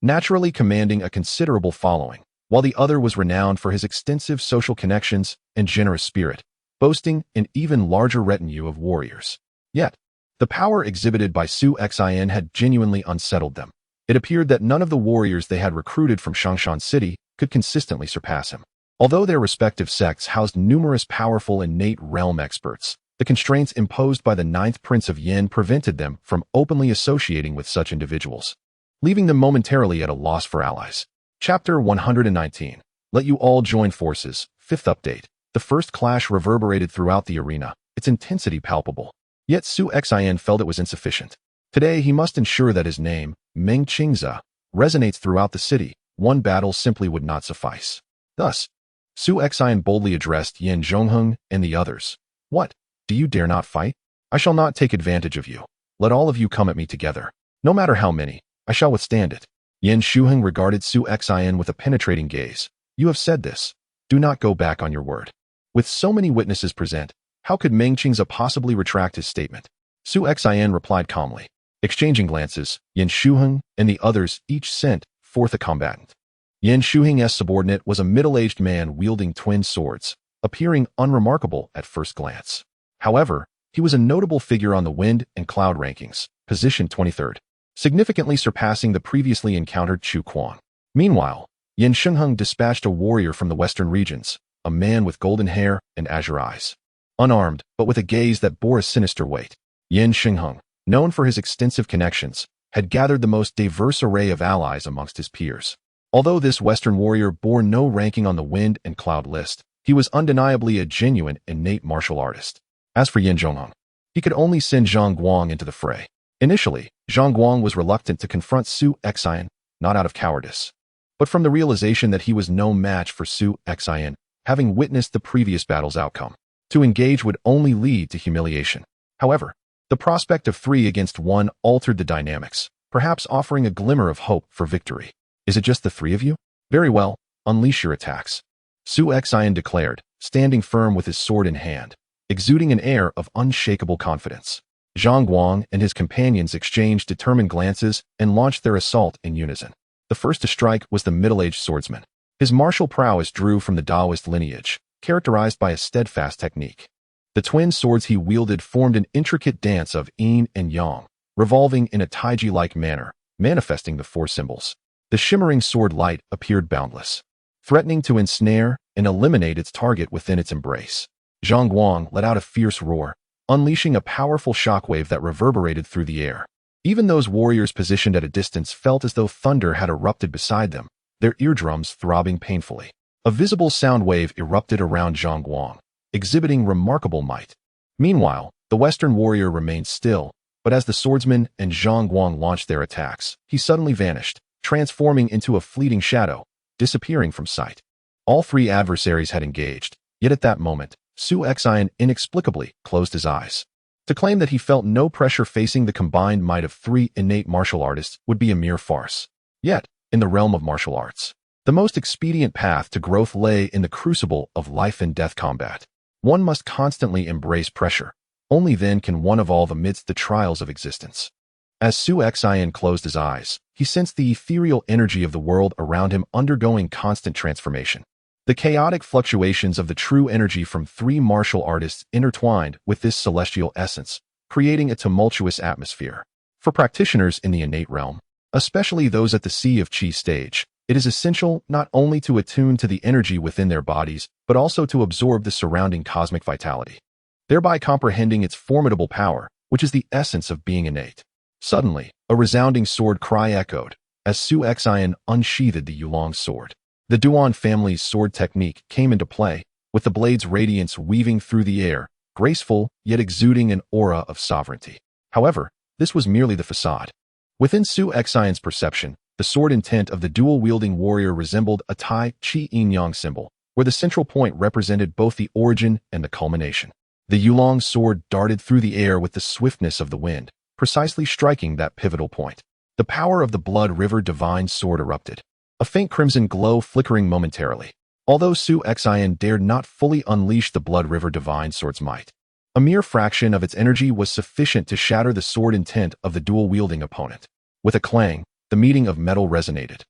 naturally commanding a considerable following, while the other was renowned for his extensive social connections and generous spirit, boasting an even larger retinue of warriors. Yet, the power exhibited by Su Exine had genuinely unsettled them. It appeared that none of the warriors they had recruited from Shangshan City could consistently surpass him. Although their respective sects housed numerous powerful innate realm experts, the constraints imposed by the ninth prince of Yin prevented them from openly associating with such individuals, leaving them momentarily at a loss for allies. Chapter 119. Let you all join forces. Fifth update. The first clash reverberated throughout the arena, its intensity palpable. Yet Su Exine felt it was insufficient. Today he must ensure that his name, Meng Qingze, resonates throughout the city. One battle simply would not suffice. Thus, Su Exine boldly addressed Yin Zhongheng and the others. What? Do you dare not fight? I shall not take advantage of you. Let all of you come at me together. No matter how many, I shall withstand it. Yin Shuheng regarded Su Exine with a penetrating gaze. You have said this. Do not go back on your word. With so many witnesses present, how could Meng Qingze possibly retract his statement? Su Exine replied calmly. Exchanging glances, Yin Shuheng and the others each sent forth a combatant. Yin Shuheng's subordinate was a middle-aged man wielding twin swords, appearing unremarkable at first glance. However, he was a notable figure on the wind and cloud rankings, position 23rd, significantly surpassing the previously encountered Chu Quan. Meanwhile, Yin Shengheng dispatched a warrior from the western regions, a man with golden hair and azure eyes. Unarmed, but with a gaze that bore a sinister weight, Yin Shengheng, known for his extensive connections, had gathered the most diverse array of allies amongst his peers. Although this western warrior bore no ranking on the wind and cloud list, he was undeniably a genuine innate martial artist. As for Yin Zhongheng, he could only send Zhang Guang into the fray. Initially, Zhang Guang was reluctant to confront Su Exine, not out of cowardice, but from the realization that he was no match for Su Exine, having witnessed the previous battle's outcome. To engage would only lead to humiliation. However, the prospect of 3 against 1 altered the dynamics, perhaps offering a glimmer of hope for victory. Is it just the 3 of you? Very well, unleash your attacks. Su Exine declared, standing firm with his sword in hand, exuding an air of unshakable confidence. Zhang Guang and his companions exchanged determined glances and launched their assault in unison. The first to strike was the middle-aged swordsman. His martial prowess drew from the Taoist lineage, characterized by a steadfast technique. The twin swords he wielded formed an intricate dance of yin and yang, revolving in a taiji-like manner, manifesting the 4 symbols. The shimmering sword light appeared boundless, threatening to ensnare and eliminate its target within its embrace. Zhang Guang let out a fierce roar, unleashing a powerful shockwave that reverberated through the air. Even those warriors positioned at a distance felt as though thunder had erupted beside them, their eardrums throbbing painfully. A visible sound wave erupted around Zhang Guang, exhibiting remarkable might. Meanwhile, the Western warrior remained still, but as the swordsman and Zhang Guang launched their attacks, he suddenly vanished, transforming into a fleeting shadow, disappearing from sight. All 3 adversaries had engaged, yet at that moment, Su Exine inexplicably closed his eyes. To claim that he felt no pressure facing the combined might of 3 innate martial artists would be a mere farce. Yet, in the realm of martial arts, the most expedient path to growth lay in the crucible of life and death combat. One must constantly embrace pressure. Only then can one evolve amidst the trials of existence. As Su Exine closed his eyes, he sensed the ethereal energy of the world around him undergoing constant transformation. The chaotic fluctuations of the true energy from 3 martial artists intertwined with this celestial essence, creating a tumultuous atmosphere. For practitioners in the innate realm, especially those at the Sea of Qi stage, it is essential not only to attune to the energy within their bodies, but also to absorb the surrounding cosmic vitality, thereby comprehending its formidable power, which is the essence of being innate. Suddenly, A resounding sword cry echoed as Su Xian unsheathed the Yulong sword. The Duan family's sword technique came into play, with the blade's radiance weaving through the air, graceful yet exuding an aura of sovereignty. However, this was merely the facade. Within Su Xian's perception, the sword intent of the dual-wielding warrior resembled a Tai Chi Yin-Yang symbol, where the central point represented both the origin and the culmination. The Yulong sword darted through the air with the swiftness of the wind, precisely striking that pivotal point. The power of the Blood River divine sword erupted, a faint crimson glow flickering momentarily. Although Su Xian dared not fully unleash the Blood River divine sword's might, a mere fraction of its energy was sufficient to shatter the sword intent of the dual-wielding opponent. With a clang, the meeting of metal resonated,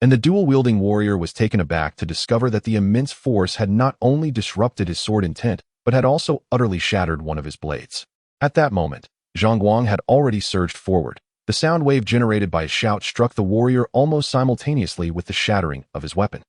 and the dual-wielding warrior was taken aback to discover that the immense force had not only disrupted his sword intent, but had also utterly shattered one of his blades. At that moment, Zhang Guang had already surged forward. The sound wave generated by his shout struck the warrior almost simultaneously with the shattering of his weapon.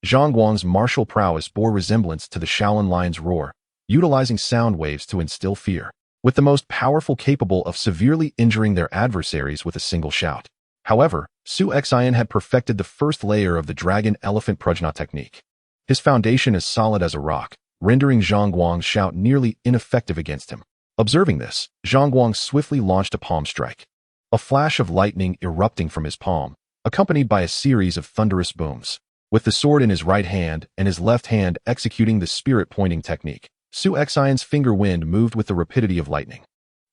Zhang Guang's martial prowess bore resemblance to the Shaolin lion's roar, utilizing sound waves to instill fear, with the most powerful capable of severely injuring their adversaries with a single shout. However, Su Xian had perfected the first layer of the dragon-elephant prajna technique. His foundation is solid as a rock, rendering Zhang Guang's shout nearly ineffective against him. Observing this, Zhang Guang swiftly launched a palm strike. A flash of lightning erupting from his palm, accompanied by a series of thunderous booms. With the sword in his right hand and his left hand executing the spirit-pointing technique, Su Xian's finger wind moved with the rapidity of lightning,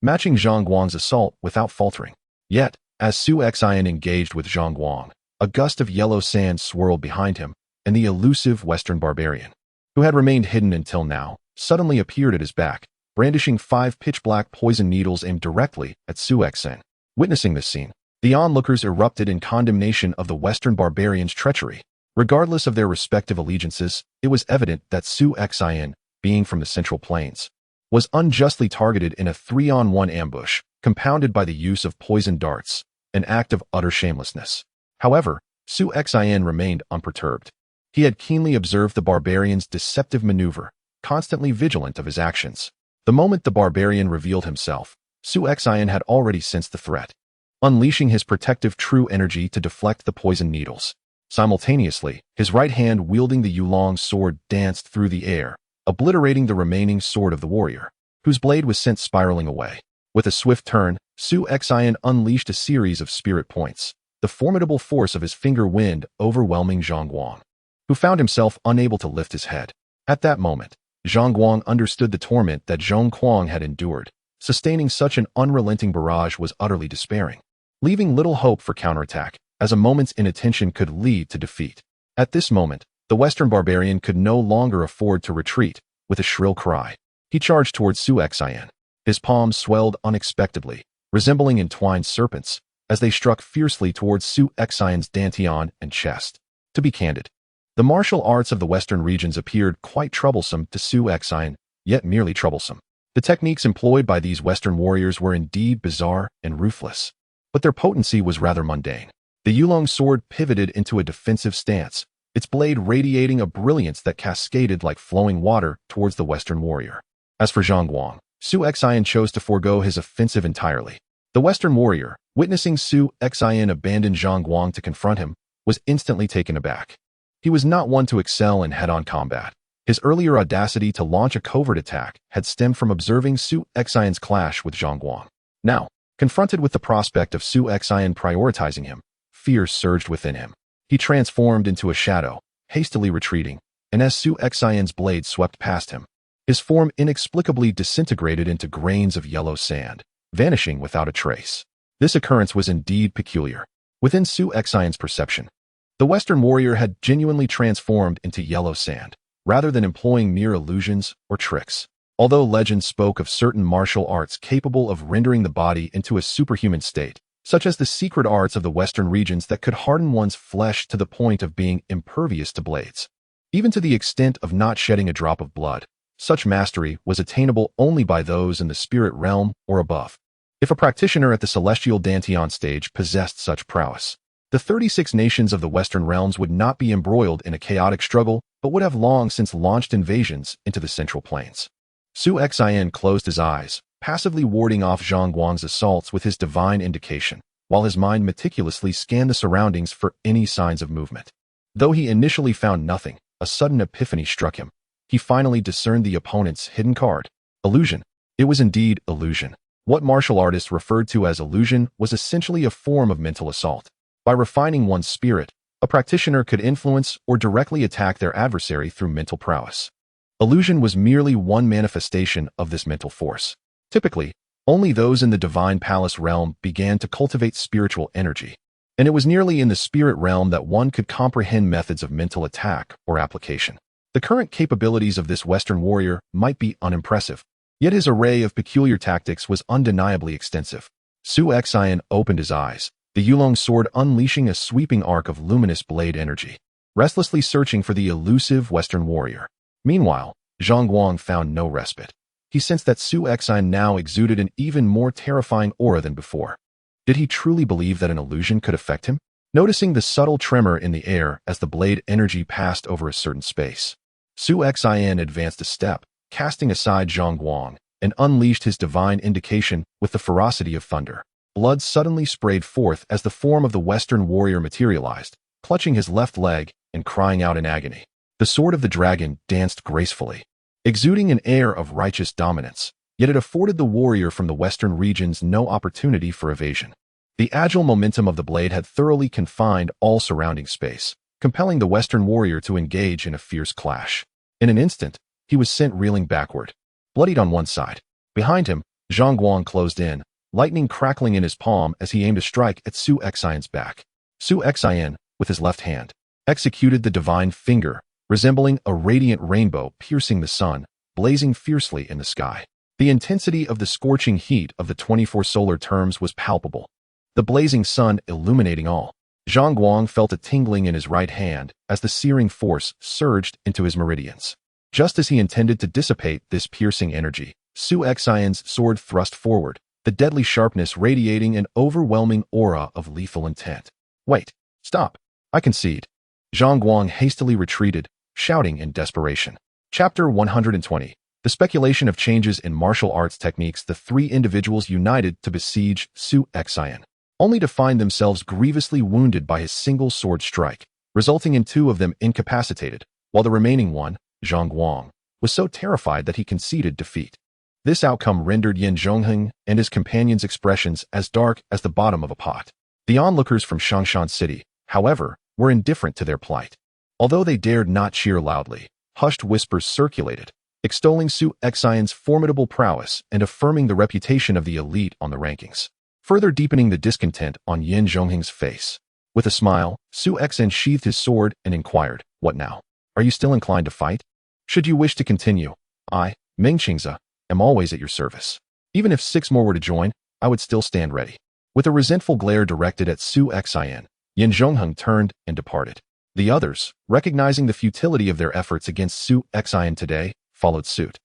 matching Zhang Guang's assault without faltering. Yet, as Su Xian engaged with Zhang Guang, a gust of yellow sand swirled behind him, and the elusive Western barbarian, who had remained hidden until now, suddenly appeared at his back, brandishing 5 pitch-black poison needles aimed directly at Su Xian. Witnessing this scene, the onlookers erupted in condemnation of the Western barbarian's treachery. Regardless of their respective allegiances, it was evident that Su Xian, being from the Central Plains, was unjustly targeted in a 3-on-1 ambush, compounded by the use of poisoned darts, an act of utter shamelessness. However, Su Xian remained unperturbed. He had keenly observed the barbarian's deceptive maneuver, constantly vigilant of his actions. The moment the barbarian revealed himself, Su Xian had already sensed the threat, unleashing his protective true energy to deflect the poison needles. Simultaneously, his right hand wielding the Yulong sword danced through the air, obliterating the remaining sword of the warrior, whose blade was sent spiraling away. With a swift turn, Su Xian unleashed a series of spirit points, the formidable force of his finger wind overwhelming Zhang Guang, who found himself unable to lift his head. At that moment, Zhang Guang understood the torment that Zhong Kuang had endured. Sustaining such an unrelenting barrage was utterly despairing, leaving little hope for counterattack, as a moment's inattention could lead to defeat. At this moment, the Western barbarian could no longer afford to retreat. With a shrill cry, he charged towards Su Xian. His palms swelled unexpectedly, resembling entwined serpents, as they struck fiercely towards Su Xian's dantian and chest. To be candid, the martial arts of the Western regions appeared quite troublesome to Su Xian, yet merely troublesome. The techniques employed by these Western warriors were indeed bizarre and ruthless, but their potency was rather mundane. The Yulong sword pivoted into a defensive stance, its blade radiating a brilliance that cascaded like flowing water towards the Western warrior. As for Zhang Guang, Su Xian chose to forego his offensive entirely. The Western warrior, witnessing Su Xian abandon Zhang Guang to confront him, was instantly taken aback. He was not one to excel in head-on combat. His earlier audacity to launch a covert attack had stemmed from observing Su Xian's clash with Zhang Guang. Now, confronted with the prospect of Su Xian prioritizing him, fear surged within him. He transformed into a shadow, hastily retreating, and as Su Xian's blade swept past him, his form inexplicably disintegrated into grains of yellow sand, vanishing without a trace. This occurrence was indeed peculiar. Within Su Xian's perception, the Western warrior had genuinely transformed into yellow sand, rather than employing mere illusions or tricks. Although legend spoke of certain martial arts capable of rendering the body into a superhuman state, such as the secret arts of the Western regions that could harden one's flesh to the point of being impervious to blades, even to the extent of not shedding a drop of blood, such mastery was attainable only by those in the spirit realm or above. If a practitioner at the celestial Dantian stage possessed such prowess, the 36 nations of the Western realms would not be embroiled in a chaotic struggle, but would have long since launched invasions into the Central Plains. Su Xian closed his eyes, passively warding off Zhang Guang's assaults with his divine indication. while his mind meticulously scanned the surroundings for any signs of movement. Though he initially found nothing, a sudden epiphany struck him. He finally discerned the opponent's hidden card. Illusion. It was indeed illusion. What martial artists referred to as illusion was essentially a form of mental assault. By refining one's spirit, a practitioner could influence or directly attack their adversary through mental prowess. Illusion was merely one manifestation of this mental force. Typically, only those in the divine palace realm began to cultivate spiritual energy, and it was nearly in the spirit realm that one could comprehend methods of mental attack or application. The current capabilities of this Western warrior might be unimpressive, yet his array of peculiar tactics was undeniably extensive. Su Xian opened his eyes, the Yulong sword unleashing a sweeping arc of luminous blade energy, restlessly searching for the elusive Western warrior. Meanwhile, Zhang Guang found no respite. He sensed that Su Xian now exuded an even more terrifying aura than before. Did he truly believe that an illusion could affect him? Noticing the subtle tremor in the air as the blade energy passed over a certain space, Su Xian advanced a step, casting aside Zhang Guang, and unleashed his divine indication with the ferocity of thunder. Blood suddenly sprayed forth as the form of the Western warrior materialized, clutching his left leg and crying out in agony. The sword of the dragon danced gracefully, exuding an air of righteous dominance, yet it afforded the warrior from the Western regions no opportunity for evasion. The agile momentum of the blade had thoroughly confined all surrounding space, compelling the Western warrior to engage in a fierce clash. In an instant, he was sent reeling backward, bloodied on one side. Behind him, Zhang Guang closed in, lightning crackling in his palm as he aimed a strike at Su Xian's back. Su Xian, with his left hand, executed the divine finger, resembling a radiant rainbow piercing the sun, blazing fiercely in the sky. The intensity of the scorching heat of the 24 solar terms was palpable, the blazing sun illuminating all. Zhang Guang felt a tingling in his right hand as the searing force surged into his meridians. Just as he intended to dissipate this piercing energy, Su Xian's sword thrust forward, the deadly sharpness radiating an overwhelming aura of lethal intent. Wait, stop, I concede. Zhang Guang hastily retreated, shouting in desperation. Chapter 120. The speculation of changes in martial arts techniques. The three individuals united to besiege Su Xian, only to find themselves grievously wounded by his single sword strike, resulting in two of them incapacitated, while the remaining one, Zhang Guang, was so terrified that he conceded defeat. This outcome rendered Yin Zhongheng and his companions' expressions as dark as the bottom of a pot. The onlookers from Shangshan City, however, were indifferent to their plight. Although they dared not cheer loudly, hushed whispers circulated, extolling Su Xian's formidable prowess and affirming the reputation of the elite on the rankings, further deepening the discontent on Yin Zhongheng's face. With a smile, Su Xian sheathed his sword and inquired, "What now? Are you still inclined to fight? Should you wish to continue, I, Meng Qingze, am always at your service. Even if 6 more were to join, I would still stand ready." With a resentful glare directed at Su Xian, Yin Zhongheng turned and departed. The others, recognizing the futility of their efforts against Su Xian today, followed suit,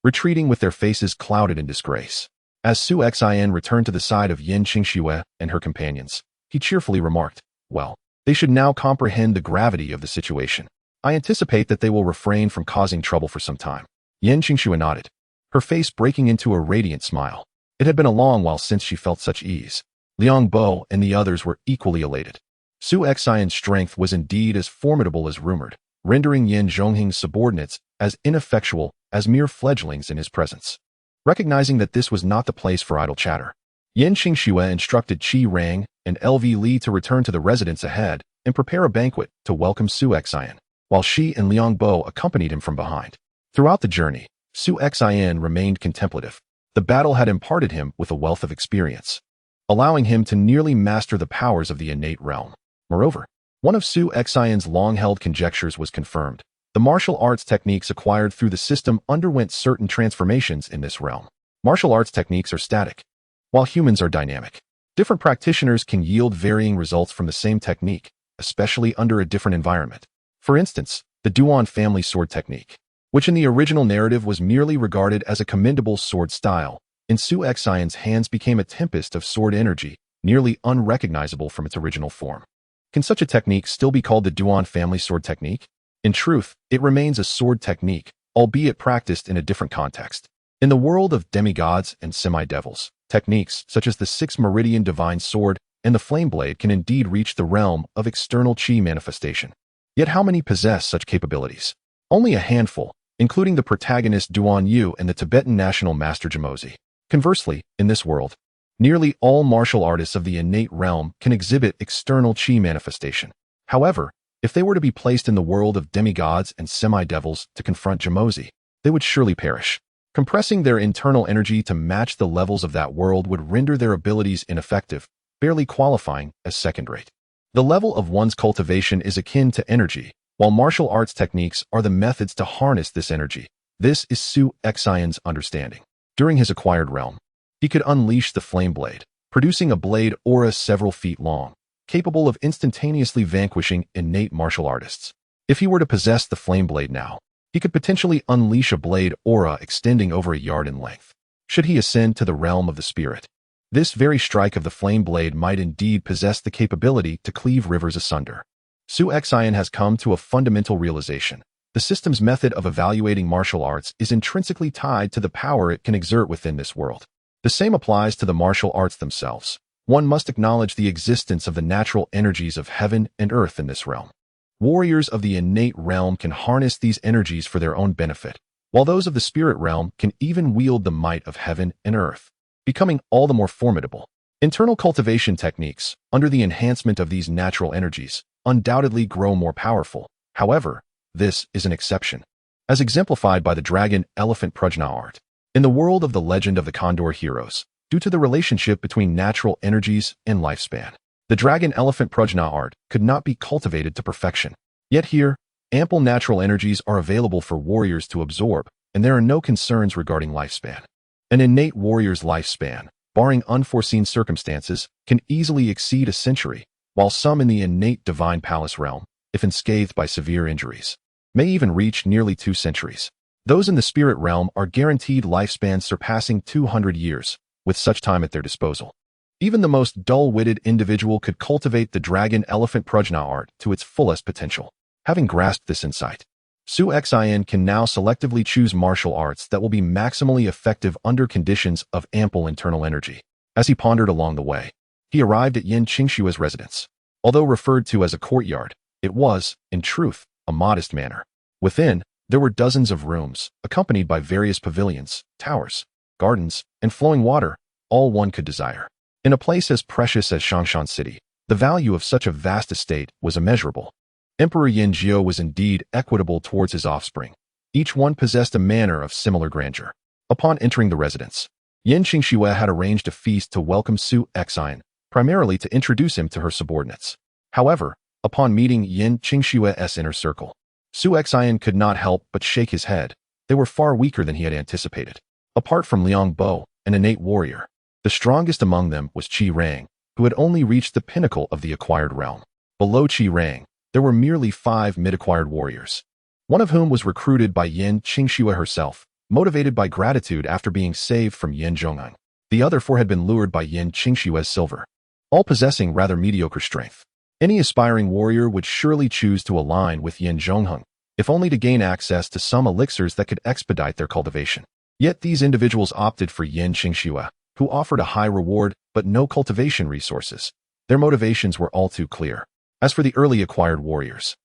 retreating with their faces clouded in disgrace. As Su Xian returned to the side of Yin Qingxue and her companions, he cheerfully remarked, "Well, they should now comprehend the gravity of the situation. I anticipate that they will refrain from causing trouble for some time." Yin Qingxue nodded, her face breaking into a radiant smile. It had been a long while since she felt such ease. Liang Bo and the others were equally elated. Su Xian's strength was indeed as formidable as rumored, rendering Yin Zhongheng's subordinates as ineffectual as mere fledglings in his presence. Recognizing that this was not the place for idle chatter, Yin Qingxue instructed Qi Rang and LV Li to return to the residence ahead and prepare a banquet to welcome Su Xian, while Shi and Liang Bo accompanied him from behind. Throughout the journey, Su Xian remained contemplative. The battle had imparted him with a wealth of experience, allowing him to nearly master the powers of the innate realm. Moreover, one of Su Xian's long-held conjectures was confirmed. The martial arts techniques acquired through the system underwent certain transformations in this realm. Martial arts techniques are static, while humans are dynamic. Different practitioners can yield varying results from the same technique, especially under a different environment. For instance, the Duan family sword technique, which in the original narrative was merely regarded as a commendable sword style, in Su Xian's hands became a tempest of sword energy, nearly unrecognizable from its original form. Can such a technique still be called the Duan family sword technique? In truth, it remains a sword technique, albeit practiced in a different context. In the world of demigods and semi-devils, techniques such as the 6 Meridian Divine Sword and the flame blade can indeed reach the realm of external qi manifestation. Yet how many possess such capabilities? Only a handful, including the protagonist Duan Yu and the Tibetan national master Jamozi. Conversely, in this world, nearly all martial artists of the innate realm can exhibit external qi manifestation. However, if they were to be placed in the world of demigods and semi-devils to confront Jamozi, they would surely perish. Compressing their internal energy to match the levels of that world would render their abilities ineffective, barely qualifying as second-rate. The level of one's cultivation is akin to energy, while martial arts techniques are the methods to harness this energy. This is Su Xian's understanding. During his acquired realm, he could unleash the flame blade, producing a blade aura several feet long, capable of instantaneously vanquishing innate martial artists. If he were to possess the flame blade now, he could potentially unleash a blade aura extending over a yard in length. Should he ascend to the realm of the spirit, this very strike of the flame blade might indeed possess the capability to cleave rivers asunder. Su Xian has come to a fundamental realization. The system's method of evaluating martial arts is intrinsically tied to the power it can exert within this world. The same applies to the martial arts themselves. One must acknowledge the existence of the natural energies of heaven and earth in this realm. Warriors of the innate realm can harness these energies for their own benefit, while those of the spirit realm can even wield the might of heaven and earth, becoming all the more formidable. Internal cultivation techniques, under the enhancement of these natural energies, undoubtedly grow more powerful. However, this is an exception, as exemplified by the dragon-elephant prajna art. In the world of the legend of the Condor heroes, due to the relationship between natural energies and lifespan, the dragon-elephant prajna art could not be cultivated to perfection. Yet here, ample natural energies are available for warriors to absorb, and there are no concerns regarding lifespan. An innate warrior's lifespan, barring unforeseen circumstances, can easily exceed a century, while some in the innate divine palace realm, if unscathed by severe injuries, may even reach nearly 2 centuries. Those in the spirit realm are guaranteed lifespans surpassing 200 years, with such time at their disposal. Even the most dull-witted individual could cultivate the dragon-elephant prajna art to its fullest potential. Having grasped this insight, Su Xian can now selectively choose martial arts that will be maximally effective under conditions of ample internal energy. As he pondered along the way, he arrived at Yin Qingshua's residence. Although referred to as a courtyard, it was, in truth, a modest manor. Within, there were dozens of rooms, accompanied by various pavilions, towers, gardens, and flowing water, all one could desire. In a place as precious as Changshan City, the value of such a vast estate was immeasurable. Emperor Yin Jiao was indeed equitable towards his offspring. Each one possessed a manner of similar grandeur. Upon entering the residence, Yin Qingxue had arranged a feast to welcome Su Xian, primarily to introduce him to her subordinates. However, upon meeting Yin Qingshue's inner circle, Su Xian could not help but shake his head. They were far weaker than he had anticipated. Apart from Liang Bo, an innate warrior, the strongest among them was Qi Rang, who had only reached the pinnacle of the acquired realm. Below Qi Rang, there were merely 5 mid-acquired warriors, one of whom was recruited by Yin Qingxue herself, motivated by gratitude after being saved from Yin Zhongheng. The other 4 had been lured by Yin Qingshue's silver, all possessing rather mediocre strength. Any aspiring warrior would surely choose to align with Yin Zhongheng, if only to gain access to some elixirs that could expedite their cultivation. Yet these individuals opted for Yin Qingxue, who offered a high reward but no cultivation resources. Their motivations were all too clear. As for the early acquired warriors,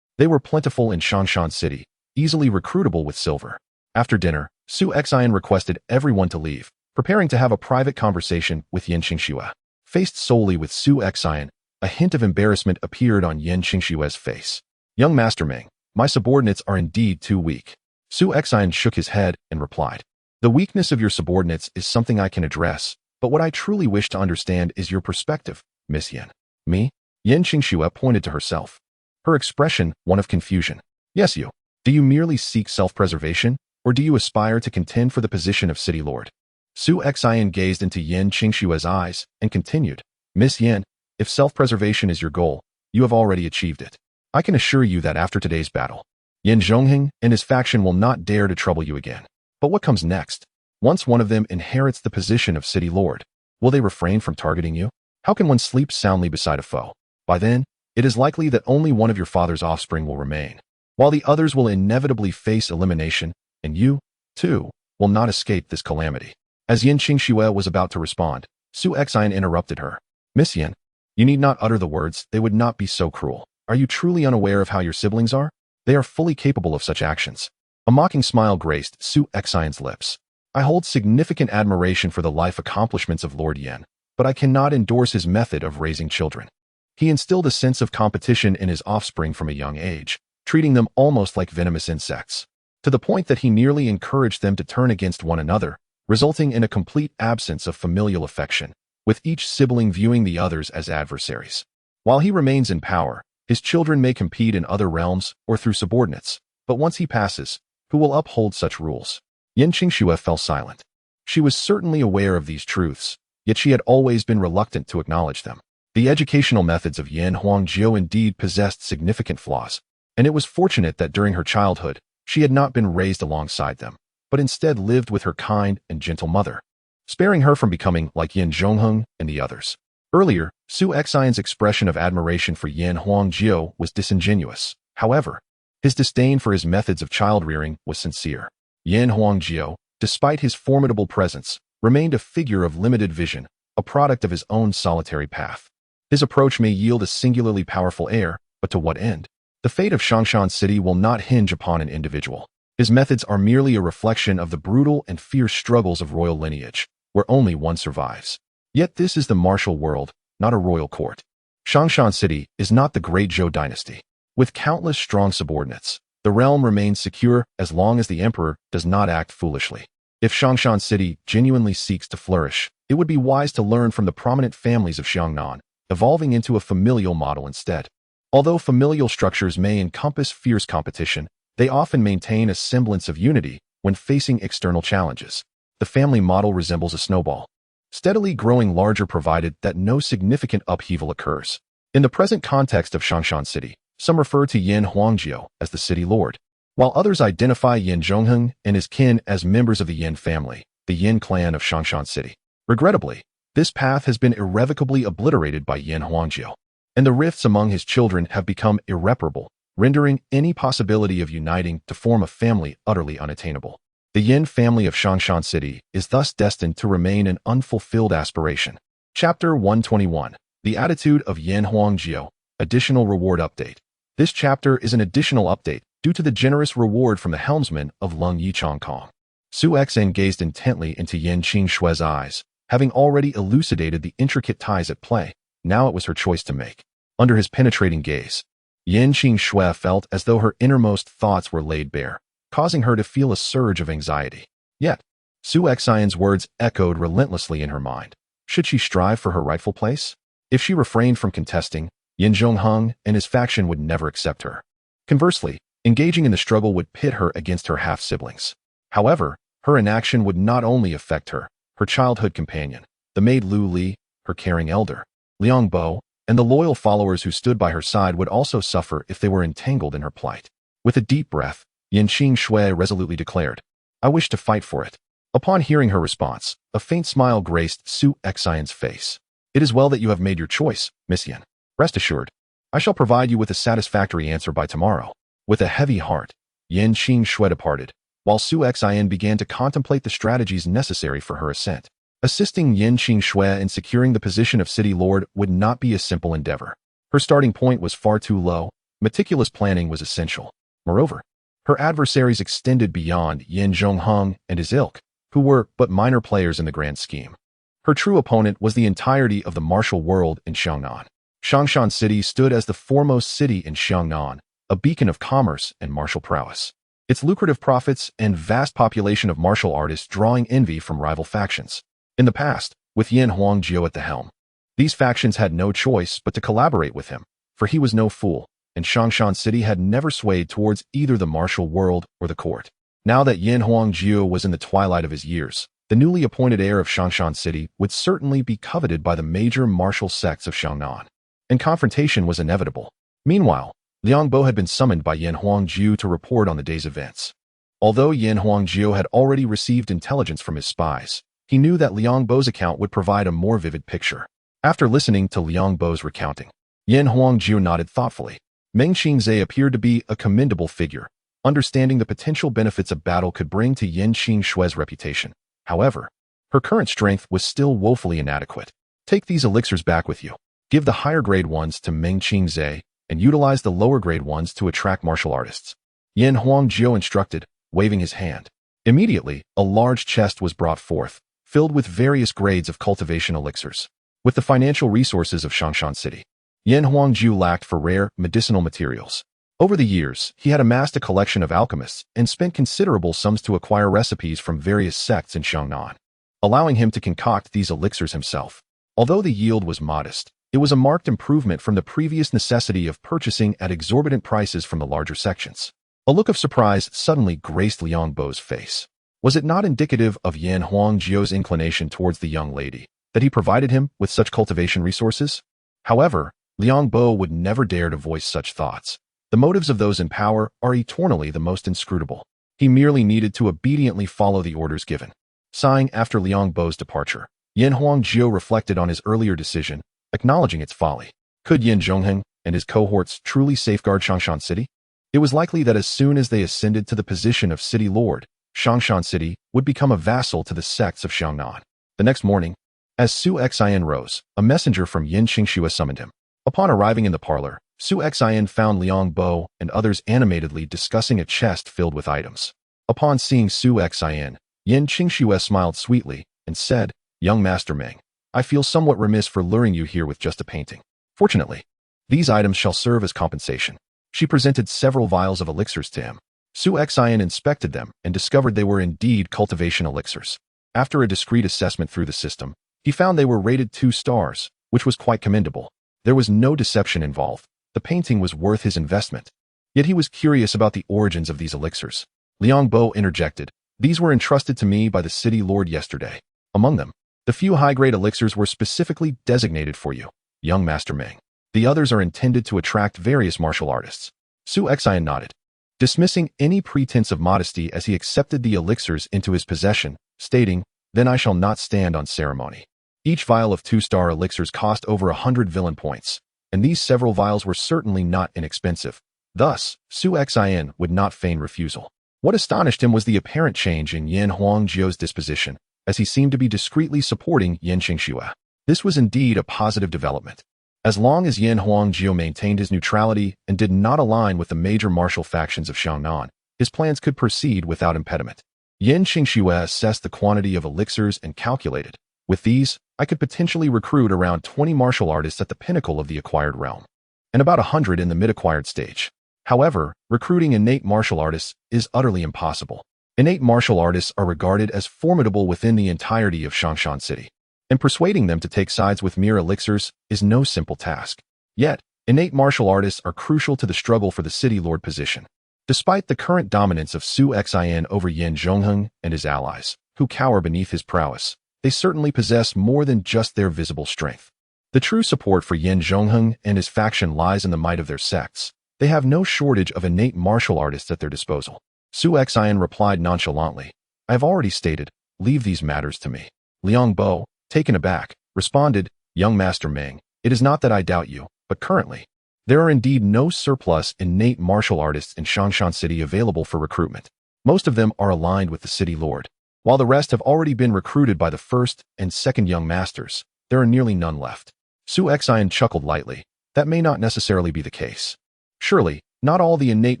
they were plentiful in Changshan City, easily recruitable with silver. After dinner, Su Xian requested everyone to leave, preparing to have a private conversation with Yin Qingxue. Faced solely with Su Xian, a hint of embarrassment appeared on Yin Qingshue's face. "Young Master Ming, my subordinates are indeed too weak." Su Xian shook his head and replied, "The weakness of your subordinates is something I can address, but what I truly wish to understand is your perspective, Miss Yin." "Me?" Yin Qingxue pointed to herself, her expression one of confusion. "Yes, you. Do you merely seek self-preservation, or do you aspire to contend for the position of city lord?" Su Xian gazed into Yin Qingshue's eyes and continued, "Miss Yin, if self-preservation is your goal, you have already achieved it. I can assure you that after today's battle, Yin Zhongheng and his faction will not dare to trouble you again. But what comes next? Once one of them inherits the position of city lord, will they refrain from targeting you? How can one sleep soundly beside a foe? By then, it is likely that only one of your father's offspring will remain, while the others will inevitably face elimination, and you, too, will not escape this calamity." As Yin Qingxue was about to respond, Su Xian interrupted her. "Miss Yin, You need not utter the words, they would not be so cruel. Are you truly unaware of how your siblings are? They are fully capable of such actions. A mocking smile graced Su Xian's lips. I hold significant admiration for the life accomplishments of Lord Yin, but I cannot endorse his method of raising children. He instilled a sense of competition in his offspring from a young age, treating them almost like venomous insects, to the point that he nearly encouraged them to turn against one another, resulting in a complete absence of familial affection, with each sibling viewing the others as adversaries. While he remains in power, his children may compete in other realms or through subordinates, but once he passes, who will uphold such rules? Yin Qingxue fell silent. She was certainly aware of these truths, yet she had always been reluctant to acknowledge them. The educational methods of Yin Huangjiu indeed possessed significant flaws, and it was fortunate that during her childhood, she had not been raised alongside them, but instead lived with her kind and gentle mother, sparing her from becoming like Yin Zhongheng and the others. Earlier, Su Xian's expression of admiration for Yin Huangjiu was disingenuous. However, his disdain for his methods of child-rearing was sincere. Yin Huangjiu, despite his formidable presence, remained a figure of limited vision, a product of his own solitary path. His approach may yield a singularly powerful heir, but to what end? The fate of Changshan City will not hinge upon an individual. His methods are merely a reflection of the brutal and fierce struggles of royal lineage, where only one survives. Yet this is the martial world, not a royal court. Changshan City is not the great Zhou dynasty. With countless strong subordinates, the realm remains secure as long as the emperor does not act foolishly. If Changshan City genuinely seeks to flourish, it would be wise to learn from the prominent families of Xiangnan, evolving into a familial model instead. Although familial structures may encompass fierce competition, they often maintain a semblance of unity when facing external challenges. The family model resembles a snowball, steadily growing larger provided that no significant upheaval occurs. In the present context of Changshan City, some refer to Yin Huangjiu as the city lord, while others identify Yin Zhongheng and his kin as members of the Yin family, the Yin clan of Changshan City. Regrettably, this path has been irrevocably obliterated by Yin Huangjiu, and the rifts among his children have become irreparable, rendering any possibility of uniting to form a family utterly unattainable. The Yin family of Changshan City is thus destined to remain an unfulfilled aspiration. Chapter 121. The Attitude of Yin Huangjiu. Additional Reward Update. This chapter is an additional update due to the generous reward from the helmsman of Lung Yichang Kong. Su Xian gazed intently into Yin Qingxue's eyes, having already elucidated the intricate ties at play. Now it was her choice to make. Under his penetrating gaze, Yin Qingxue felt as though her innermost thoughts were laid bare, causing her to feel a surge of anxiety. Yet, Su Xian's words echoed relentlessly in her mind. Should she strive for her rightful place? If she refrained from contesting, Yin Zhongheng and his faction would never accept her. Conversely, engaging in the struggle would pit her against her half-siblings. However, her inaction would not only affect her childhood companion, the maid Lu Li, her caring elder, Liang Bo, and the loyal followers who stood by her side would also suffer if they were entangled in her plight. With a deep breath, Yin Qingxue resolutely declared, "I wish to fight for it." Upon hearing her response, a faint smile graced Su Xian's face. "It is well that you have made your choice, Miss Yin. Rest assured, I shall provide you with a satisfactory answer by tomorrow." With a heavy heart, Yin Qingxue departed, while Su Xian began to contemplate the strategies necessary for her ascent. Assisting Yin Qingxue in securing the position of city lord would not be a simple endeavor. Her starting point was far too low. Meticulous planning was essential. Moreover, her adversaries extended beyond Yin Zhongheng and his ilk, who were but minor players in the grand scheme. Her true opponent was the entirety of the martial world in Xiangnan. Changshan City stood as the foremost city in Xiangnan, a beacon of commerce and martial prowess. Its lucrative profits and vast population of martial artists drawing envy from rival factions. In the past, with Yin Huangjiu at the helm, these factions had no choice but to collaborate with him, for he was no fool, and Changshan City had never swayed towards either the martial world or the court. Now that Yin Huangjiu was in the twilight of his years, the newly appointed heir of Changshan City would certainly be coveted by the major martial sects of Xiangnan, and confrontation was inevitable. Meanwhile, Liang Bo had been summoned by Yin Huangjiu to report on the day's events. Although Yin Huangjiu had already received intelligence from his spies, he knew that Liang Bo's account would provide a more vivid picture. After listening to Liang Bo's recounting, Yin Huangjiu nodded thoughtfully. Meng Qingzhe appeared to be a commendable figure, understanding the potential benefits a battle could bring to Yin Qingxue's reputation. However, her current strength was still woefully inadequate. Take these elixirs back with you. Give the higher grade ones to Meng Qingzhe and utilize the lower grade ones to attract martial artists. Yan Huangjiu instructed, waving his hand. Immediately, a large chest was brought forth, filled with various grades of cultivation elixirs. With the financial resources of Shangshan City, Yan Huangjiu lacked for rare, medicinal materials. Over the years, he had amassed a collection of alchemists and spent considerable sums to acquire recipes from various sects in Xiangnan, allowing him to concoct these elixirs himself. Although the yield was modest, it was a marked improvement from the previous necessity of purchasing at exorbitant prices from the larger sections. A look of surprise suddenly graced Liang Bo's face. Was it not indicative of Yan Huangjiu's inclination towards the young lady that he provided him with such cultivation resources? However, Liang Bo would never dare to voice such thoughts. The motives of those in power are eternally the most inscrutable. He merely needed to obediently follow the orders given. Sighing after Liang Bo's departure, Yan Huangjiu reflected on his earlier decision, acknowledging its folly. Could Yan Zhongheng and his cohorts truly safeguard Shangshan City? It was likely that as soon as they ascended to the position of city lord, Shangshan City would become a vassal to the sects of Xiangnan. The next morning, as Su Xian rose, a messenger from Yin Qingxue summoned him. Upon arriving in the parlor, Su Xian found Liang Bo and others animatedly discussing a chest filled with items. Upon seeing Su Xian, Yin Qingxue smiled sweetly and said, "Young Master Meng, I feel somewhat remiss for luring you here with just a painting. Fortunately, these items shall serve as compensation." She presented several vials of elixirs to him. Su Xian inspected them and discovered they were indeed cultivation elixirs. After a discreet assessment through the system, he found they were rated 2 stars, which was quite commendable. There was no deception involved. The painting was worth his investment. Yet he was curious about the origins of these elixirs. Liang Bo interjected, "These were entrusted to me by the city lord yesterday. Among them, the few high-grade elixirs were specifically designated for you, young Master Meng. The others are intended to attract various martial artists." Su Xian nodded, dismissing any pretense of modesty as he accepted the elixirs into his possession, stating, "Then I shall not stand on ceremony." Each vial of 2-star elixirs cost over 100 villain points, and these several vials were certainly not inexpensive. Thus, Su Xian would not feign refusal. What astonished him was the apparent change in Yan Huangjiu's disposition, as he seemed to be discreetly supporting Yin Qingxue. This was indeed a positive development. As long as Yan Huangjiu maintained his neutrality and did not align with the major martial factions of Xiangnan, his plans could proceed without impediment. Yin Qingxue assessed the quantity of elixirs and calculated, "With these, I could potentially recruit around 20 martial artists at the pinnacle of the acquired realm, and about 100 in the mid-acquired stage. However, recruiting innate martial artists is utterly impossible. Innate martial artists are regarded as formidable within the entirety of Shangshan City, and persuading them to take sides with mere elixirs is no simple task. Yet, innate martial artists are crucial to the struggle for the city lord position. Despite the current dominance of Su Xian over Yan Zhongheng and his allies, who cower beneath his prowess, they certainly possess more than just their visible strength. The true support for Yan Zhongheng and his faction lies in the might of their sects. They have no shortage of innate martial artists at their disposal." Su Xian replied nonchalantly, "I have already stated, leave these matters to me." Liang Bo, taken aback, responded, "Young Master Meng, it is not that I doubt you, but currently, there are indeed no surplus innate martial artists in Shangshan City available for recruitment. Most of them are aligned with the city lord. While the rest have already been recruited by the first and second young masters, there are nearly none left." Su Xian chuckled lightly. "That may not necessarily be the case. Surely, not all the innate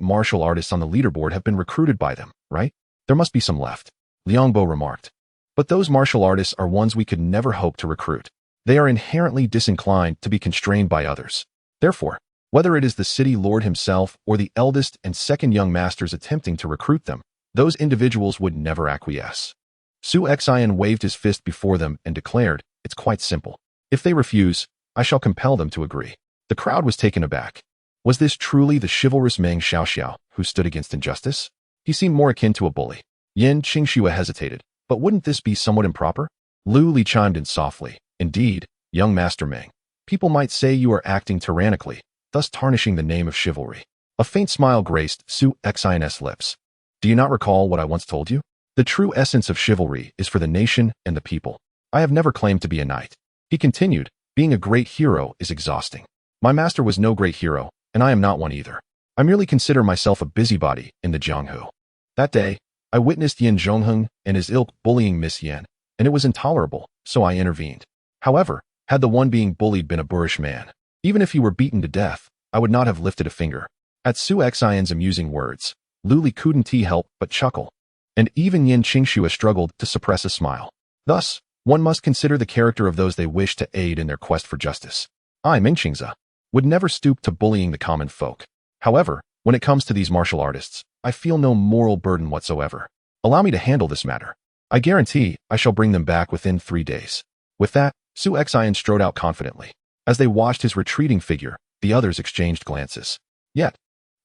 martial artists on the leaderboard have been recruited by them, right? There must be some left," Liang Bo remarked. "But those martial artists are ones we could never hope to recruit. They are inherently disinclined to be constrained by others. Therefore, whether it is the city lord himself or the eldest and second young masters attempting to recruit them, those individuals would never acquiesce." Su Xian waved his fist before them and declared, "It's quite simple. If they refuse, I shall compel them to agree." The crowd was taken aback. Was this truly the chivalrous Meng Xiaoxiao who stood against injustice? He seemed more akin to a bully. Yin Qingxue hesitated, "But wouldn't this be somewhat improper?" Lu Li chimed in softly, "Indeed, young Master Meng. People might say you are acting tyrannically, thus tarnishing the name of chivalry." A faint smile graced Su Xian's lips. "Do you not recall what I once told you? The true essence of chivalry is for the nation and the people. I have never claimed to be a knight." He continued, "Being a great hero is exhausting. My master was no great hero, and I am not one either. I merely consider myself a busybody in the Jianghu. That day, I witnessed Yan Zhongheng and his ilk bullying Miss Yan, and it was intolerable, so I intervened. However, Had the one being bullied been a boorish man, even if he were beaten to death, I would not have lifted a finger. At Su Xian's amusing words, Lu Li couldn't help but chuckle, and even Yin Qingxue struggled to suppress a smile. Thus, one must consider the character of those they wish to aid in their quest for justice. I, Mingqingzi, would never stoop to bullying the common folk. However, when it comes to these martial artists, I feel no moral burden whatsoever. Allow me to handle this matter. I guarantee I shall bring them back within 3 days. With that, Su Xian strode out confidently. As they watched his retreating figure, the others exchanged glances. Yet,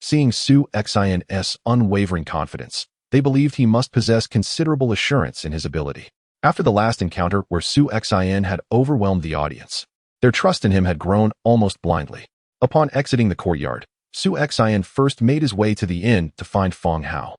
seeing Su Xian's unwavering confidence, they believed he must possess considerable assurance in his ability. After the last encounter where Su Xian had overwhelmed the audience, their trust in him had grown almost blindly. Upon exiting the courtyard, Su Xian first made his way to the inn to find Fang Hao.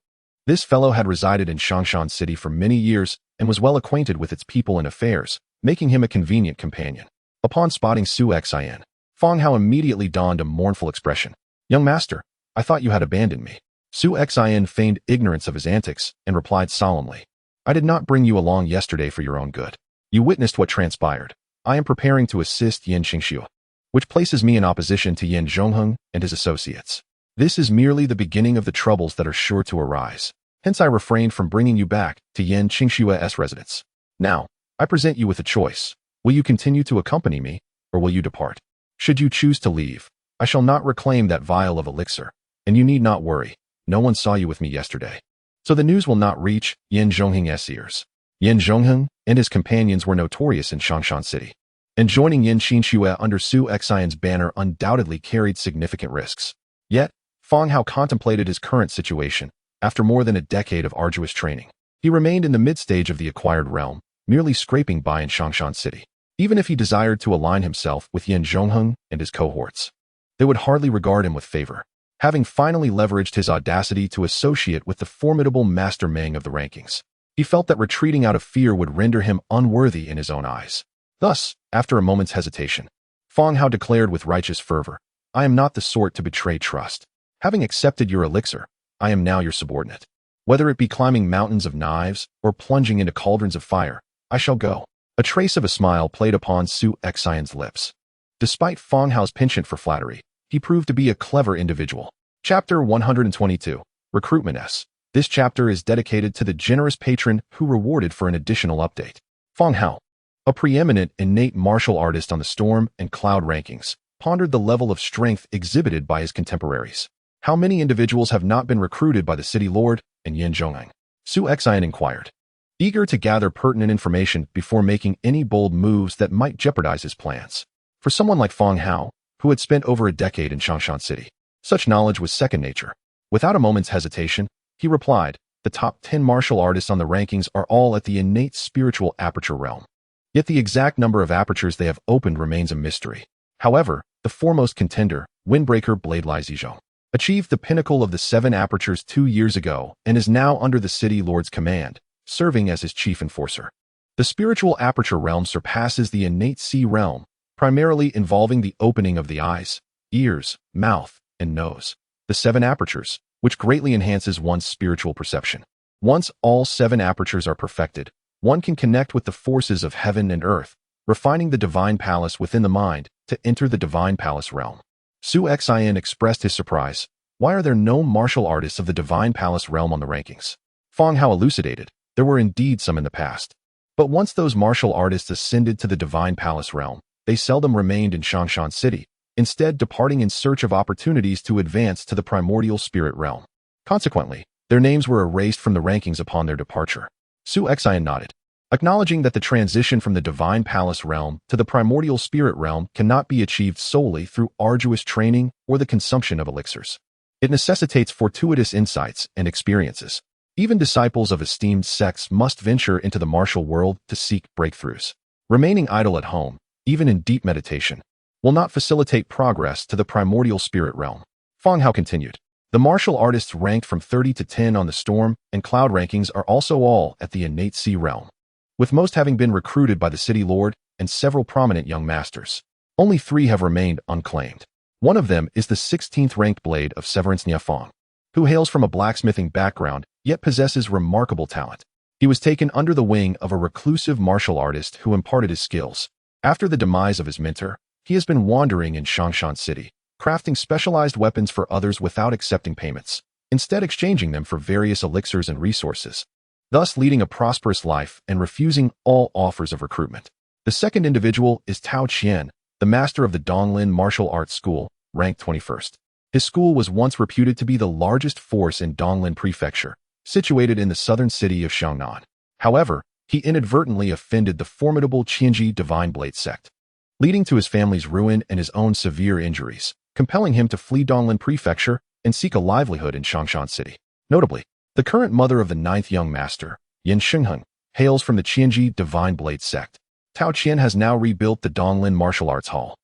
This fellow had resided in Changshan City for many years and was well acquainted with its people and affairs, making him a convenient companion. Upon spotting Su Xian, Fang Hao immediately donned a mournful expression. Young master, I thought you had abandoned me. Su Xian feigned ignorance of his antics and replied solemnly. I did not bring you along yesterday for your own good. You witnessed what transpired. I am preparing to assist Yin Qingxue, which places me in opposition to Yin Zhongheng and his associates. This is merely the beginning of the troubles that are sure to arise. Hence I refrained from bringing you back to Yin Qingxue's residence. Now, I present you with a choice. Will you continue to accompany me, or will you depart? Should you choose to leave, I shall not reclaim that vial of elixir, and you need not worry. No one saw you with me yesterday. So the news will not reach Yin Zhongheng's ears. Yin Zhongheng and his companions were notorious in Changshan City, and joining Yin Qingxue under Su Xian's banner undoubtedly carried significant risks. Yet, Fang Hao contemplated his current situation. After more than a decade of arduous training, he remained in the mid-stage of the acquired realm, merely scraping by in Changshan City. Even if he desired to align himself with Yin Zhongheng and his cohorts, they would hardly regard him with favor. Having finally leveraged his audacity to associate with the formidable Master Meng of the rankings, he felt that retreating out of fear would render him unworthy in his own eyes. Thus, after a moment's hesitation, Fang Hao declared with righteous fervor, I am not the sort to betray trust. Having accepted your elixir, I am now your subordinate. Whether it be climbing mountains of knives or plunging into cauldrons of fire, I shall go. A trace of a smile played upon Su Xian's lips. Despite Fang Hao's penchant for flattery, he proved to be a clever individual. Chapter 122, Recruitment S. This chapter is dedicated to the generous patron who rewarded for an additional update. Fang Hao, a preeminent innate martial artist on the Storm and Cloud rankings, pondered the level of strength exhibited by his contemporaries. How many individuals have not been recruited by the city lord and Yin Zhongheng? Su Xian inquired, eager to gather pertinent information before making any bold moves that might jeopardize his plans. For someone like Fang Hao, who had spent over a decade in Changshan City, such knowledge was second nature. Without a moment's hesitation, he replied, the top 10 martial artists on the rankings are all at the innate spiritual aperture realm. Yet the exact number of apertures they have opened remains a mystery. However, the foremost contender, Windbreaker Blade Lai Zizhong, achieved the pinnacle of the 7 apertures 2 years ago and is now under the city lord's command, serving as his chief enforcer. The spiritual aperture realm surpasses the innate sea realm, primarily involving the opening of the eyes, ears, mouth, and nose. The 7 apertures, which greatly enhances one's spiritual perception. Once all 7 apertures are perfected, one can connect with the forces of heaven and earth, refining the divine palace within the mind to enter the divine palace realm. Su Xian expressed his surprise. Why are there no martial artists of the divine palace realm on the rankings? Fang Hao elucidated, there were indeed some in the past. But once those martial artists ascended to the divine palace realm, they seldom remained in Changshan City, instead departing in search of opportunities to advance to the primordial spirit realm. Consequently, their names were erased from the rankings upon their departure. Su Xian nodded, acknowledging that the transition from the divine palace realm to the primordial spirit realm cannot be achieved solely through arduous training or the consumption of elixirs. It necessitates fortuitous insights and experiences. Even disciples of esteemed sects must venture into the martial world to seek breakthroughs. Remaining idle at home, even in deep meditation, will not facilitate progress to the primordial spirit realm. Fang Hao continued, the martial artists ranked from 30 to 10 on the Storm and Cloud rankings are also all at the innate sea realm, with most having been recruited by the city lord and several prominent young masters. Only 3 have remained unclaimed. One of them is the 16th ranked blade of Severance Niafang, who hails from a blacksmithing background yet possesses remarkable talent. He was taken under the wing of a reclusive martial artist who imparted his skills, After the demise of his mentor, he has been wandering in Changshan City, crafting specialized weapons for others without accepting payments, instead exchanging them for various elixirs and resources, thus leading a prosperous life and refusing all offers of recruitment. The second individual is Tao Qian, the master of the Donglin Martial Arts School, ranked 21st. His school was once reputed to be the largest force in Donglin Prefecture, situated in the southern city of Xiangnan. However, he inadvertently offended the formidable Qianji Divine Blade sect, leading to his family's ruin and his own severe injuries, compelling him to flee Donglin Prefecture and seek a livelihood in Changshan City. Notably, the current mother of the ninth young master, Yin Xingheng, hails from the Qianji Divine Blade sect. Tao Qian has now rebuilt the Donglin Martial Arts Hall.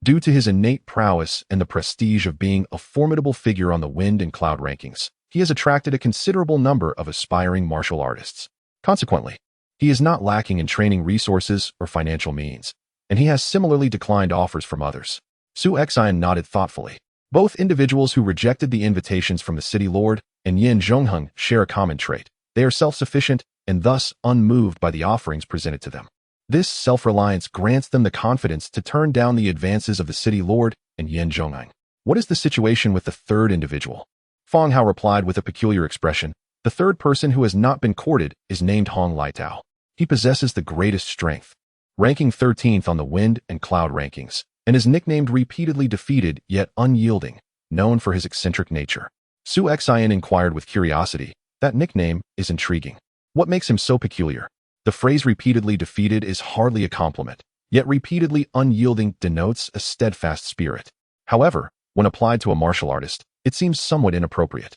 Due to his innate prowess and the prestige of being a formidable figure on the wind and cloud rankings, he has attracted a considerable number of aspiring martial artists. Consequently, he is not lacking in training resources or financial means, and he has similarly declined offers from others. Su Xian nodded thoughtfully. Both individuals who rejected the invitations from the city lord and Yin Zhongheng share a common trait. They are self-sufficient and thus unmoved by the offerings presented to them. This self-reliance grants them the confidence to turn down the advances of the city lord and Yin Zhongheng. What is the situation with the third individual? Fang Hao replied with a peculiar expression. The third person who has not been courted is named Hong Lietao. He possesses the greatest strength, ranking 13th on the wind and cloud rankings, and is nicknamed repeatedly defeated yet unyielding, known for his eccentric nature. Su Xian inquired with curiosity. That nickname is intriguing. What makes him so peculiar? The phrase repeatedly defeated is hardly a compliment, yet repeatedly unyielding denotes a steadfast spirit. However, when applied to a martial artist, it seems somewhat inappropriate.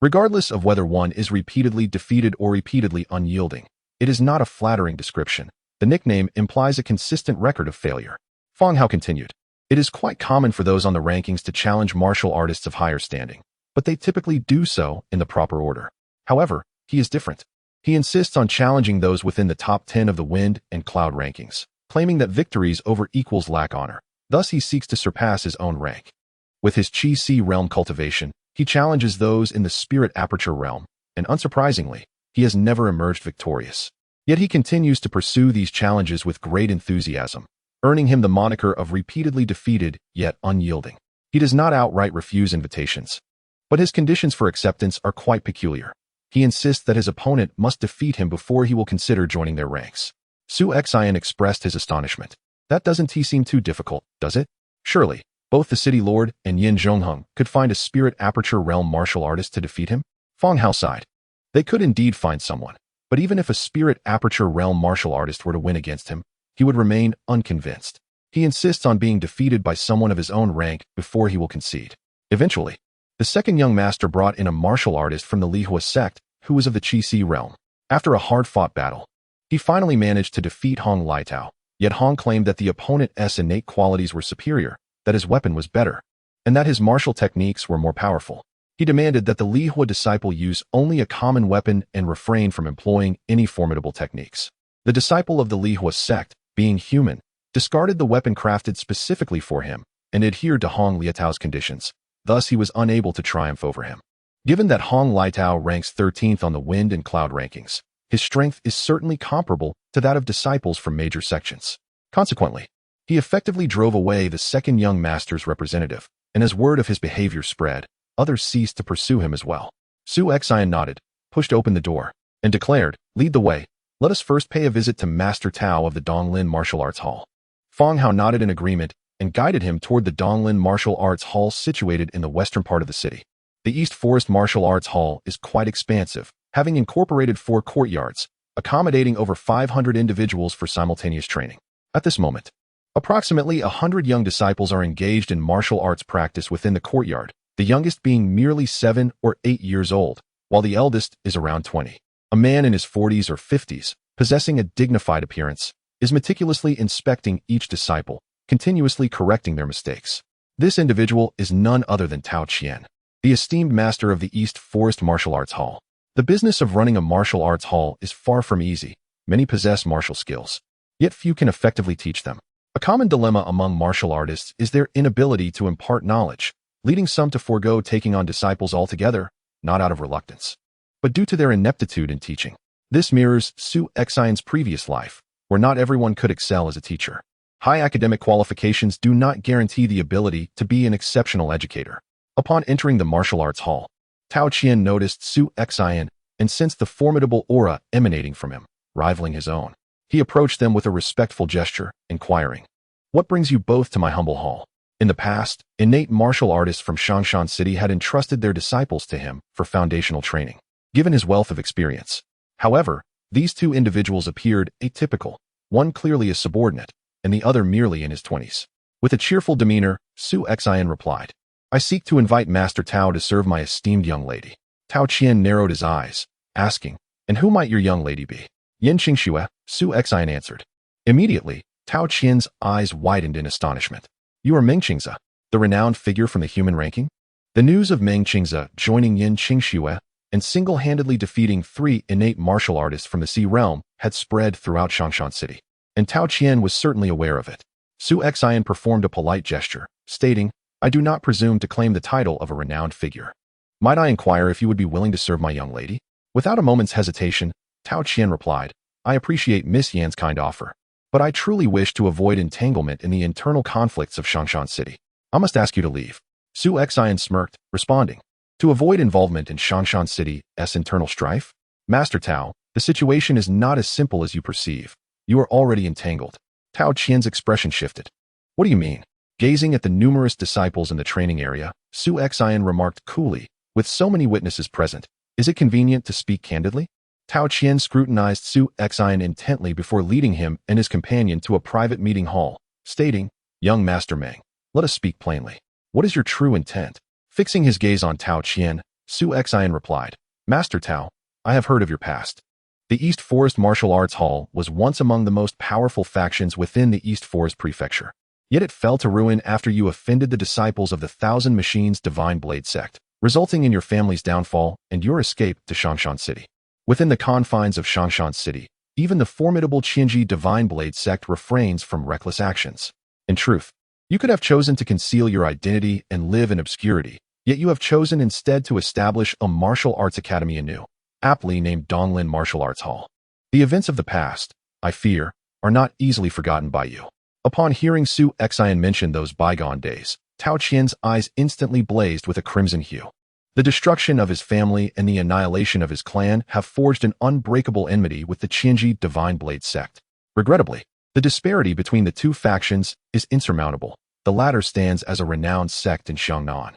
Regardless of whether one is repeatedly defeated or repeatedly unyielding, it is not a flattering description. The nickname implies a consistent record of failure. Fang Hao continued. It is quite common for those on the rankings to challenge martial artists of higher standing, but they typically do so in the proper order. However, he is different. He insists on challenging those within the top 10 of the wind and cloud rankings, claiming that victories over equals lack honor. Thus he seeks to surpass his own rank. With his Qi-Si realm cultivation, he challenges those in the spirit aperture realm, and unsurprisingly, he has never emerged victorious. Yet he continues to pursue these challenges with great enthusiasm, earning him the moniker of repeatedly defeated yet unyielding. He does not outright refuse invitations, but his conditions for acceptance are quite peculiar. He insists that his opponent must defeat him before he will consider joining their ranks. Su Xian expressed his astonishment. That doesn't seem too difficult, does it? Surely, both the city lord and Yin Zhongheng could find a spirit aperture realm martial artist to defeat him? Fang Hao sighed. They could indeed find someone, but even if a spirit aperture realm martial artist were to win against him, he would remain unconvinced. He insists on being defeated by someone of his own rank before he will concede. Eventually, the second young master brought in a martial artist from the Lihua sect who was of the Qi-Si realm. After a hard-fought battle, he finally managed to defeat Hong Lietao, yet Hong claimed that the opponent's innate qualities were superior, that his weapon was better, and that his martial techniques were more powerful. He demanded that the Lihua disciple use only a common weapon and refrain from employing any formidable techniques. The disciple of the Lihua sect, being human, discarded the weapon crafted specifically for him and adhered to Hong Lietao's conditions. Thus he was unable to triumph over him. Given that Hong Lietao ranks 13th on the wind and cloud rankings, his strength is certainly comparable to that of disciples from major sections. Consequently, he effectively drove away the second young master's representative, and as word of his behavior spread, others ceased to pursue him as well. Su Xian nodded, pushed open the door, and declared, "Lead the way. Let us first pay a visit to Master Tao of the Donglin Martial Arts Hall." Fang Hao nodded in agreement and guided him toward the Donglin Martial Arts Hall situated in the western part of the city. The East Forest Martial Arts Hall is quite expansive, having incorporated 4 courtyards, accommodating over 500 individuals for simultaneous training. At this moment, approximately 100 young disciples are engaged in martial arts practice within the courtyard, the youngest being merely 7 or 8 years old, while the eldest is around 20. A man in his 40s or 50s, possessing a dignified appearance, is meticulously inspecting each disciple, continuously correcting their mistakes. This individual is none other than Tao Qian, the esteemed master of the East Forest Martial Arts Hall. The business of running a martial arts hall is far from easy. Many possess martial skills, yet few can effectively teach them. A common dilemma among martial artists is their inability to impart knowledge, leading some to forego taking on disciples altogether, not out of reluctance, but due to their ineptitude in teaching. This mirrors Su Xian's previous life, where not everyone could excel as a teacher. High academic qualifications do not guarantee the ability to be an exceptional educator. Upon entering the martial arts hall, Tao Qian noticed Su Xian and sensed the formidable aura emanating from him, rivaling his own. He approached them with a respectful gesture, inquiring, "What brings you both to my humble hall?" In the past, innate martial artists from Changshan City had entrusted their disciples to him for foundational training, given his wealth of experience. However, these two individuals appeared atypical, one clearly a subordinate, and the other merely in his 20s. With a cheerful demeanor, Su Xian replied, "I seek to invite Master Tao to serve my esteemed young lady." Tao Qian narrowed his eyes, asking, "And who might your young lady be?" "Yin Qingxue," Su Xian answered. Immediately, Tao Qian's eyes widened in astonishment. "You are Meng Qingze, the renowned figure from the human ranking?" The news of Meng Qingze joining Yin Qingxue and single-handedly defeating 3 innate martial artists from the Sea Realm had spread throughout Changshan City, and Tao Qian was certainly aware of it. Su Xian performed a polite gesture, stating, "I do not presume to claim the title of a renowned figure. Might I inquire if you would be willing to serve my young lady?" Without a moment's hesitation, Tao Qian replied, "I appreciate Miss Yan's kind offer, but I truly wish to avoid entanglement in the internal conflicts of Changshan City. I must ask you to leave." Su Xian smirked, responding, "To avoid involvement in Changshan City's internal strife? Master Tao, the situation is not as simple as you perceive. You are already entangled." Tao Qian's expression shifted. "What do you mean?" Gazing at the numerous disciples in the training area, Su Xian remarked coolly, "With so many witnesses present, is it convenient to speak candidly?" Tao Qian scrutinized Su Xian intently before leading him and his companion to a private meeting hall, stating, "Young Master Meng, let us speak plainly. What is your true intent?" Fixing his gaze on Tao Qian, Su Xian replied, "Master Tao, I have heard of your past. The East Forest Martial Arts Hall was once among the most powerful factions within the East Forest Prefecture. Yet it fell to ruin after you offended the disciples of the Thousand Machines Divine Blade sect, resulting in your family's downfall and your escape to Changshan City. Within the confines of Changshan City, even the formidable Qianji Divine Blade sect refrains from reckless actions. In truth, you could have chosen to conceal your identity and live in obscurity, yet you have chosen instead to establish a martial arts academy anew, aptly named Donglin Martial Arts Hall. The events of the past, I fear, are not easily forgotten by you." Upon hearing Su Xian mention those bygone days, Tao Qian's eyes instantly blazed with a crimson hue. The destruction of his family and the annihilation of his clan have forged an unbreakable enmity with the Qianji Divine Blade sect. Regrettably, the disparity between the two factions is insurmountable. The latter stands as a renowned sect in Xiangnan,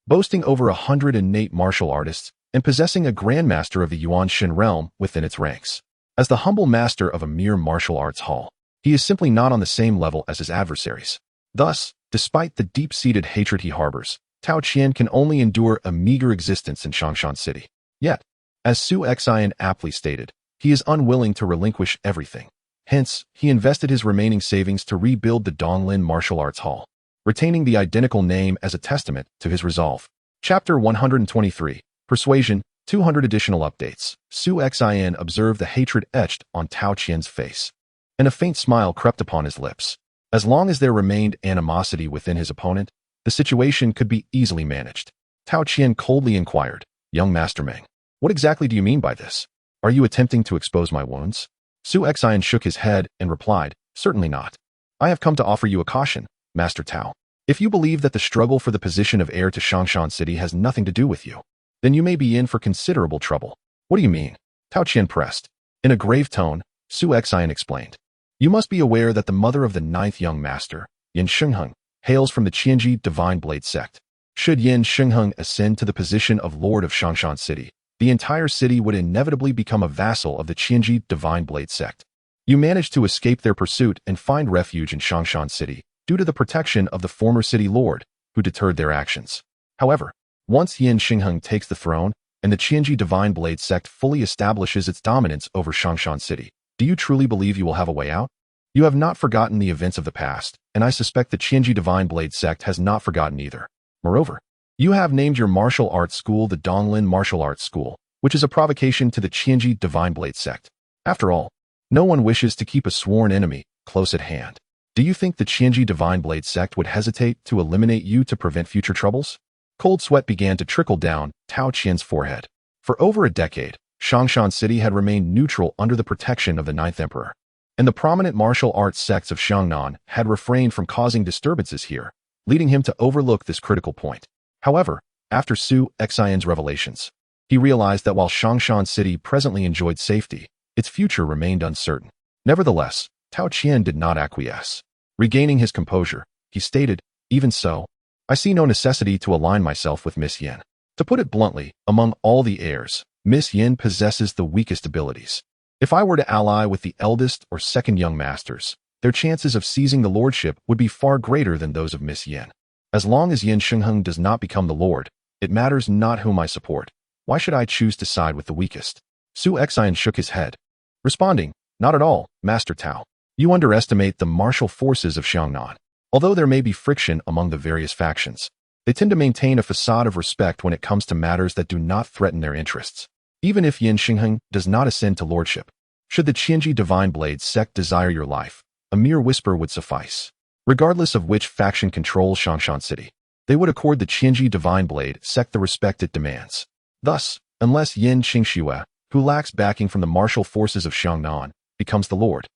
boasting over 100 innate martial artists and possessing a grandmaster of the Yuan Shen realm within its ranks. As the humble master of a mere martial arts hall, he is simply not on the same level as his adversaries. Thus, despite the deep-seated hatred he harbors, Tao Qian can only endure a meager existence in Changshan City. Yet, as Su Xian aptly stated, he is unwilling to relinquish everything. Hence, he invested his remaining savings to rebuild the Donglin Martial Arts Hall, retaining the identical name as a testament to his resolve. Chapter 123, Persuasion, 200 additional updates. Su Xian observed the hatred etched on Tao Qian's face, and a faint smile crept upon his lips. As long as there remained animosity within his opponent, the situation could be easily managed. Tao Qian coldly inquired, "Young Master Meng, what exactly do you mean by this? Are you attempting to expose my wounds?" Su Xian shook his head and replied, "Certainly not. I have come to offer you a caution, Master Tao. If you believe that the struggle for the position of heir to Changshan City has nothing to do with you, then you may be in for considerable trouble." "What do you mean?" Tao Qian pressed. In a grave tone, Su Xian explained, "You must be aware that the mother of the 9th young master, Yin Shengheng, hails from the Qianji Divine Blade sect. Should Yin Shengheng ascend to the position of Lord of Changshan City, the entire city would inevitably become a vassal of the Qianji Divine Blade sect. You managed to escape their pursuit and find refuge in Changshan City due to the protection of the former city lord, who deterred their actions. However, once Yin Shengheng takes the throne and the Qianji Divine Blade sect fully establishes its dominance over Changshan City, do you truly believe you will have a way out? You have not forgotten the events of the past, and I suspect the Qianji Divine Blade sect has not forgotten either. Moreover, you have named your martial arts school the Donglin Martial Arts School, which is a provocation to the Qianji Divine Blade sect. After all, no one wishes to keep a sworn enemy close at hand. Do you think the Qianji Divine Blade sect would hesitate to eliminate you to prevent future troubles?" Cold sweat began to trickle down Tao Qian's forehead. For over a decade, Changshan City had remained neutral under the protection of the 9th Emperor. and the prominent martial arts sects of Xiangnan had refrained from causing disturbances here, leading him to overlook this critical point. However, after Su Xian's revelations, he realized that while Changshan City presently enjoyed safety, its future remained uncertain. Nevertheless, Tao Qian did not acquiesce. Regaining his composure, he stated, "Even so, I see no necessity to align myself with Miss Yin. To put it bluntly, among all the heirs, Miss Yin possesses the weakest abilities. If I were to ally with the eldest or second young masters, their chances of seizing the lordship would be far greater than those of Miss Yin. As long as Yin Shengheng does not become the lord, it matters not whom I support. Why should I choose to side with the weakest?" Su Xian shook his head, responding, "Not at all, Master Tao. You underestimate the martial forces of Xiangnan. Although there may be friction among the various factions, they tend to maintain a facade of respect when it comes to matters that do not threaten their interests. Even if Yin Shengheng does not ascend to lordship, should the Qianji Divine Blade sect desire your life, a mere whisper would suffice. Regardless of which faction controls Changshan City, they would accord the Qianji Divine Blade sect the respect it demands. Thus, unless Yin Qingxue, who lacks backing from the martial forces of Xiangnan, becomes the lord,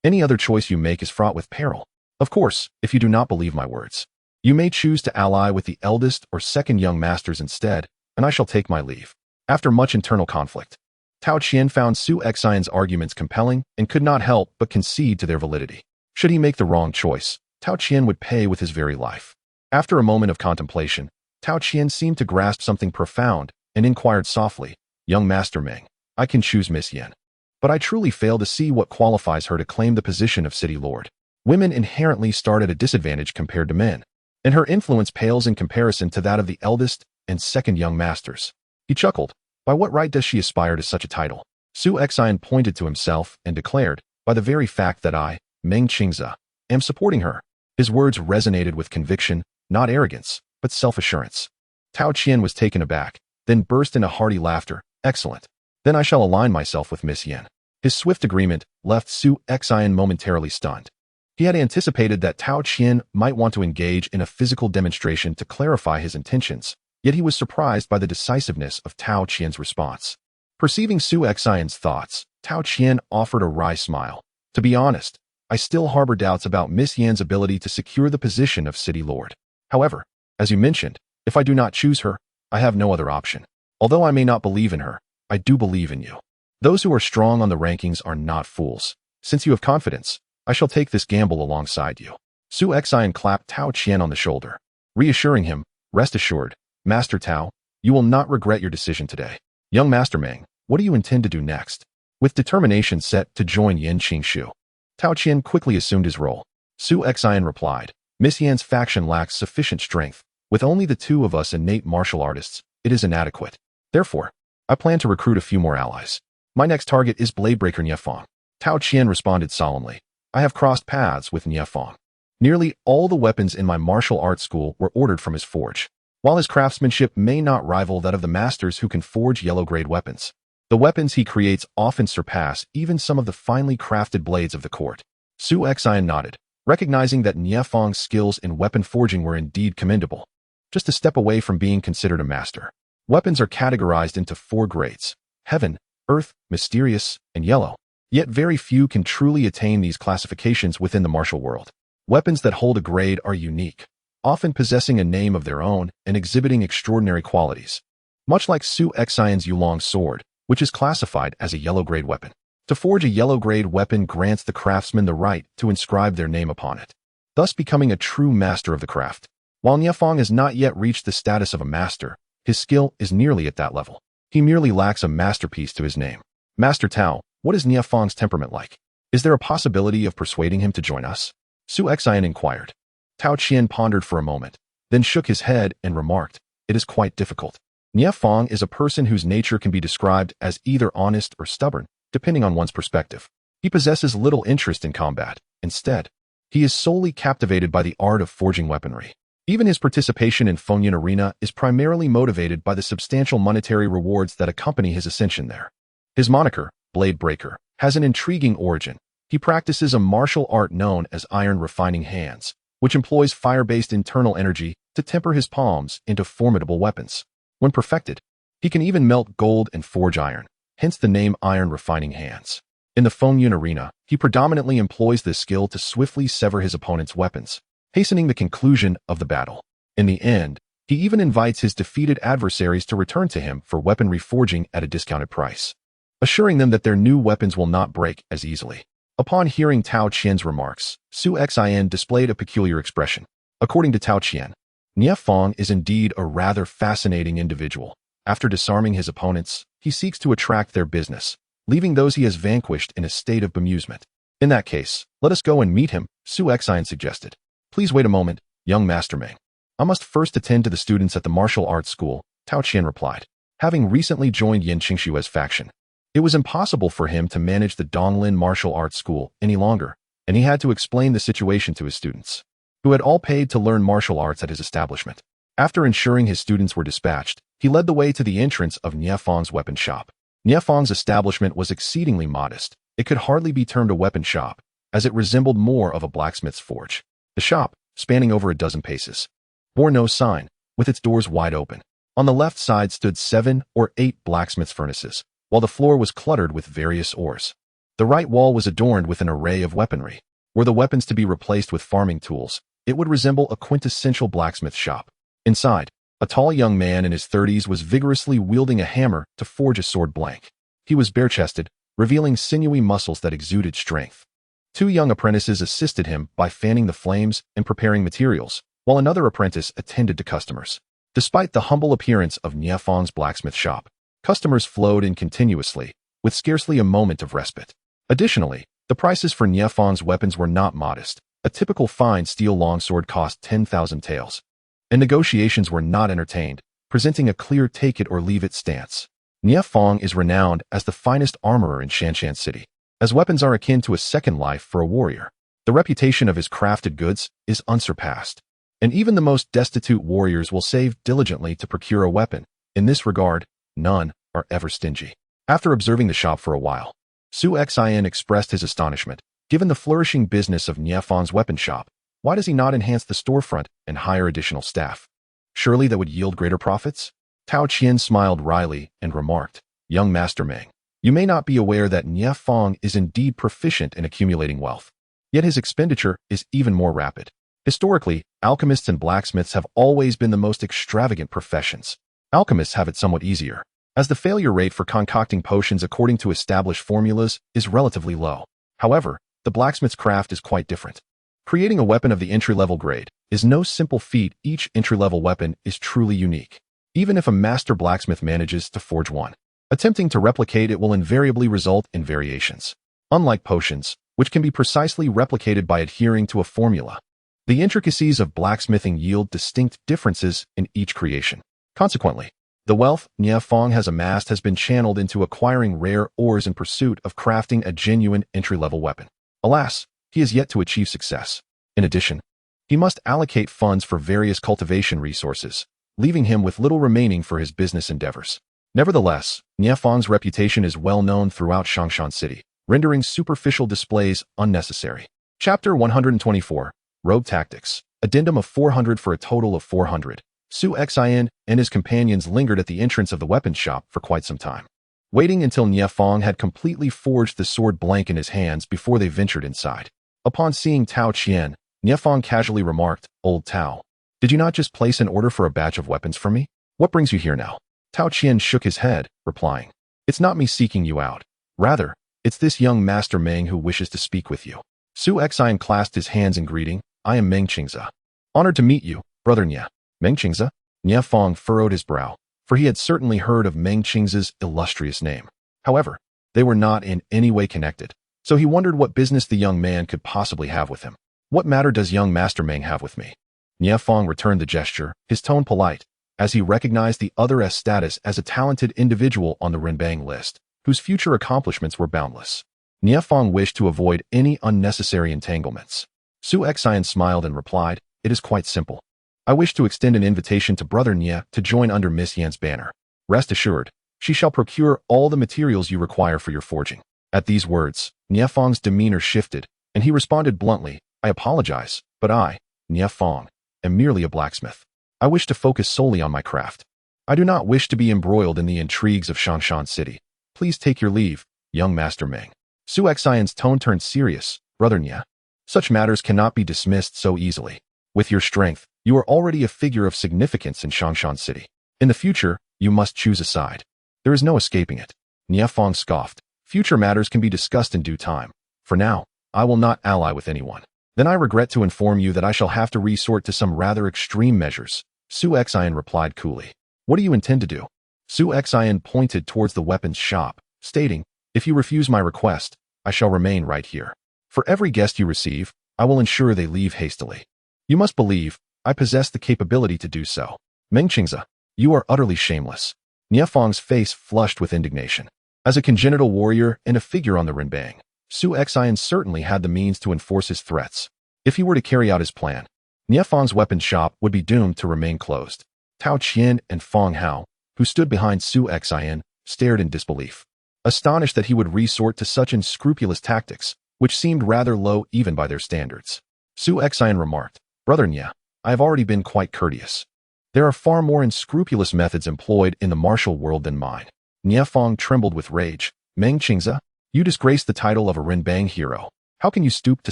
any other choice you make is fraught with peril. Of course, if you do not believe my words, you may choose to ally with the eldest or second young masters instead, and I shall take my leave." After much internal conflict, Tao Qian found Su Xian's arguments compelling and could not help but concede to their validity. Should he make the wrong choice, Tao Qian would pay with his very life. After a moment of contemplation, Tao Qian seemed to grasp something profound and inquired softly, "Young Master Meng, I can choose Miss Yin, but I truly fail to see what qualifies her to claim the position of city lord. Women inherently start at a disadvantage compared to men, and her influence pales in comparison to that of the eldest and second young masters." He chuckled. "By what right does she aspire to such a title?" Su Xian pointed to himself and declared, "By the very fact that I, Meng Qingze, am supporting her." His words resonated with conviction, not arrogance, but self-assurance. Tao Qian was taken aback, then burst into hearty laughter. "Excellent. Then I shall align myself with Miss Yin." His swift agreement left Su Xian momentarily stunned. He had anticipated that Tao Qian might want to engage in a physical demonstration to clarify his intentions, yet he was surprised by the decisiveness of Tao Qian's response. Perceiving Su Xian's thoughts, Tao Qian offered a wry smile. "To be honest, I still harbor doubts about Miss Yan's ability to secure the position of city lord. However, as you mentioned, if I do not choose her, I have no other option. Although I may not believe in her, I do believe in you. Those who are strong on the rankings are not fools. Since you have confidence, I shall take this gamble alongside you." Su Xian clapped Tao Qian on the shoulder, reassuring him, "Rest assured, Master Tao, you will not regret your decision today. Young Master Meng, what do you intend to do next?" With determination set to join Yin Qingshu, Tao Qian quickly assumed his role. Su Xian replied, "Miss Yan's faction lacks sufficient strength. With only the two of us innate martial artists, it is inadequate. Therefore, I plan to recruit a few more allies. My next target is Bladebreaker Niefeng." Tao Qian responded solemnly, "I have crossed paths with Niefeng. Nearly all the weapons in my martial arts school were ordered from his forge. While his craftsmanship may not rival that of the masters who can forge yellow-grade weapons, the weapons he creates often surpass even some of the finely crafted blades of the court." Su Xian nodded, recognizing that Niefeng's skills in weapon forging were indeed commendable. Just a step away from being considered a master. Weapons are categorized into 4 grades: heaven, earth, mysterious, and yellow. Yet very few can truly attain these classifications within the martial world. Weapons that hold a grade are unique, often possessing a name of their own and exhibiting extraordinary qualities. Much like Su Xian's Yulong sword, which is classified as a yellow-grade weapon. To forge a yellow-grade weapon grants the craftsman the right to inscribe their name upon it, thus becoming a true master of the craft. While Niefeng has not yet reached the status of a master, his skill is nearly at that level. He merely lacks a masterpiece to his name. "Master Tao, what is Niefeng's temperament like? Is there a possibility of persuading him to join us?" Su Xian inquired. Tao Qian pondered for a moment, then shook his head and remarked, "It is quite difficult. Niefeng is a person whose nature can be described as either honest or stubborn, depending on one's perspective. He possesses little interest in combat. Instead, he is solely captivated by the art of forging weaponry. Even his participation in Fengyan Arena is primarily motivated by the substantial monetary rewards that accompany his ascension there. His moniker, Blade Breaker, has an intriguing origin. He practices a martial art known as iron refining hands, which employs fire-based internal energy to temper his palms into formidable weapons. When perfected, he can even melt gold and forge iron, hence the name Iron Refining Hands. In the Fengyun arena, he predominantly employs this skill to swiftly sever his opponent's weapons, hastening the conclusion of the battle. In the end, he even invites his defeated adversaries to return to him for weapon reforging at a discounted price, assuring them that their new weapons will not break as easily. Upon hearing Tao Qian's remarks, Su Xin displayed a peculiar expression. According to Tao Qian, Nie Fong is indeed a rather fascinating individual. After disarming his opponents, he seeks to attract their business, leaving those he has vanquished in a state of bemusement. In that case, let us go and meet him, Su Xin suggested. Please wait a moment, young Master Meng. I must first attend to the students at the martial arts school, Tao Qian replied. Having recently joined Yin Qingshue's faction, it was impossible for him to manage the Donglin martial arts school any longer, and he had to explain the situation to his students, who had all paid to learn martial arts at his establishment. After ensuring his students were dispatched, he led the way to the entrance of Nie Fong's weapon shop. Nie Fong's establishment was exceedingly modest. It could hardly be termed a weapon shop, as it resembled more of a blacksmith's forge. The shop, spanning over a dozen paces, bore no sign, with its doors wide open. On the left side stood 7 or 8 blacksmith's furnaces, while the floor was cluttered with various ores. The right wall was adorned with an array of weaponry. Were the weapons to be replaced with farming tools, it would resemble a quintessential blacksmith shop. Inside, a tall young man in his 30s was vigorously wielding a hammer to forge a sword blank. He was bare-chested, revealing sinewy muscles that exuded strength. 2 young apprentices assisted him by fanning the flames and preparing materials, while another apprentice attended to customers. Despite the humble appearance of Nie Fong's blacksmith shop, customers flowed in continuously, with scarcely a moment of respite. Additionally, the prices for Nie Fong's weapons were not modest. A typical fine steel longsword cost 10,000 taels, and negotiations were not entertained, presenting a clear take-it-or-leave-it stance. Nie Fong is renowned as the finest armorer in Shanshan City, as weapons are akin to a second life for a warrior. The reputation of his crafted goods is unsurpassed, and even the most destitute warriors will save diligently to procure a weapon. In this regard, none are ever stingy. After observing the shop for a while, Su Xin expressed his astonishment. Given the flourishing business of Nie Fong's weapon shop, why does he not enhance the storefront and hire additional staff? Surely that would yield greater profits? Tao Qian smiled wryly and remarked, Young Master Meng, you may not be aware that Nie Fong is indeed proficient in accumulating wealth, yet his expenditure is even more rapid. Historically, alchemists and blacksmiths have always been the most extravagant professions. Alchemists have it somewhat easier, as the failure rate for concocting potions according to established formulas is relatively low. However, the blacksmith's craft is quite different. Creating a weapon of the entry-level grade is no simple feat. Each entry-level weapon is truly unique, even if a master blacksmith manages to forge one. Attempting to replicate it will invariably result in variations. Unlike potions, which can be precisely replicated by adhering to a formula, the intricacies of blacksmithing yield distinct differences in each creation. Consequently, the wealth Nie Fong has amassed has been channeled into acquiring rare ores in pursuit of crafting a genuine entry-level weapon. Alas, he has yet to achieve success. In addition, he must allocate funds for various cultivation resources, leaving him with little remaining for his business endeavors. Nevertheless, Nie Fong's reputation is well known throughout Shangshan City, rendering superficial displays unnecessary. Chapter 124, Rogue Tactics, Addendum of 400 for a total of 400. Su Xin and his companions lingered at the entrance of the weapons shop for quite some time, waiting until Nie Fong had completely forged the sword blank in his hands before they ventured inside. Upon seeing Tao Qian, Nie Fong casually remarked, Old Tao, did you not just place an order for a batch of weapons for me? What brings you here now? Tao Qian shook his head, replying, It's not me seeking you out. Rather, it's this young Master Meng who wishes to speak with you. Su Xin clasped his hands in greeting. I am Meng Qingze. Honored to meet you, brother Nie. Meng Qingze? Nie Fong furrowed his brow, for he had certainly heard of Meng Qingze's illustrious name. However, they were not in any way connected, so he wondered what business the young man could possibly have with him. What matter does young Master Meng have with me? Nie Fong returned the gesture, his tone polite, as he recognized the other's status as a talented individual on the Renbang list, whose future accomplishments were boundless. Nie Fong wished to avoid any unnecessary entanglements. Su Xin smiled and replied, It is quite simple. I wish to extend an invitation to Brother Nie to join under Miss Yan's banner. Rest assured, she shall procure all the materials you require for your forging. At these words, Nie Fong's demeanor shifted, and he responded bluntly, I apologize, but I, Nie Fong, am merely a blacksmith. I wish to focus solely on my craft. I do not wish to be embroiled in the intrigues of Shangshan City. Please take your leave, young Master Meng. Su Xian's tone turned serious. Brother Nya, such matters cannot be dismissed so easily. With your strength, you are already a figure of significance in Changshan City. In the future, you must choose a side. There is no escaping it. Nya Fong scoffed. Future matters can be discussed in due time. For now, I will not ally with anyone. Then I regret to inform you that I shall have to resort to some rather extreme measures. Su Xian replied coolly. What do you intend to do? Su Xian pointed towards the weapons shop, stating, if you refuse my request, I shall remain right here. For every guest you receive, I will ensure they leave hastily. You must believe, I possess the capability to do so. Meng Qingze, you are utterly shameless. Nya Fong's face flushed with indignation. As a congenital warrior and a figure on the Renbang, Su Xian certainly had the means to enforce his threats. If he were to carry out his plan, Nya Fong's weapons shop would be doomed to remain closed. Tao Qian and Fong Hao, who stood behind Su Xian, stared in disbelief, astonished that he would resort to such unscrupulous tactics, which seemed rather low even by their standards. Su Xian remarked, Brother Nya, I have already been quite courteous. There are far more unscrupulous methods employed in the martial world than mine. Nya Fong trembled with rage. Meng Qingze, you disgrace the title of a Renbang hero. How can you stoop to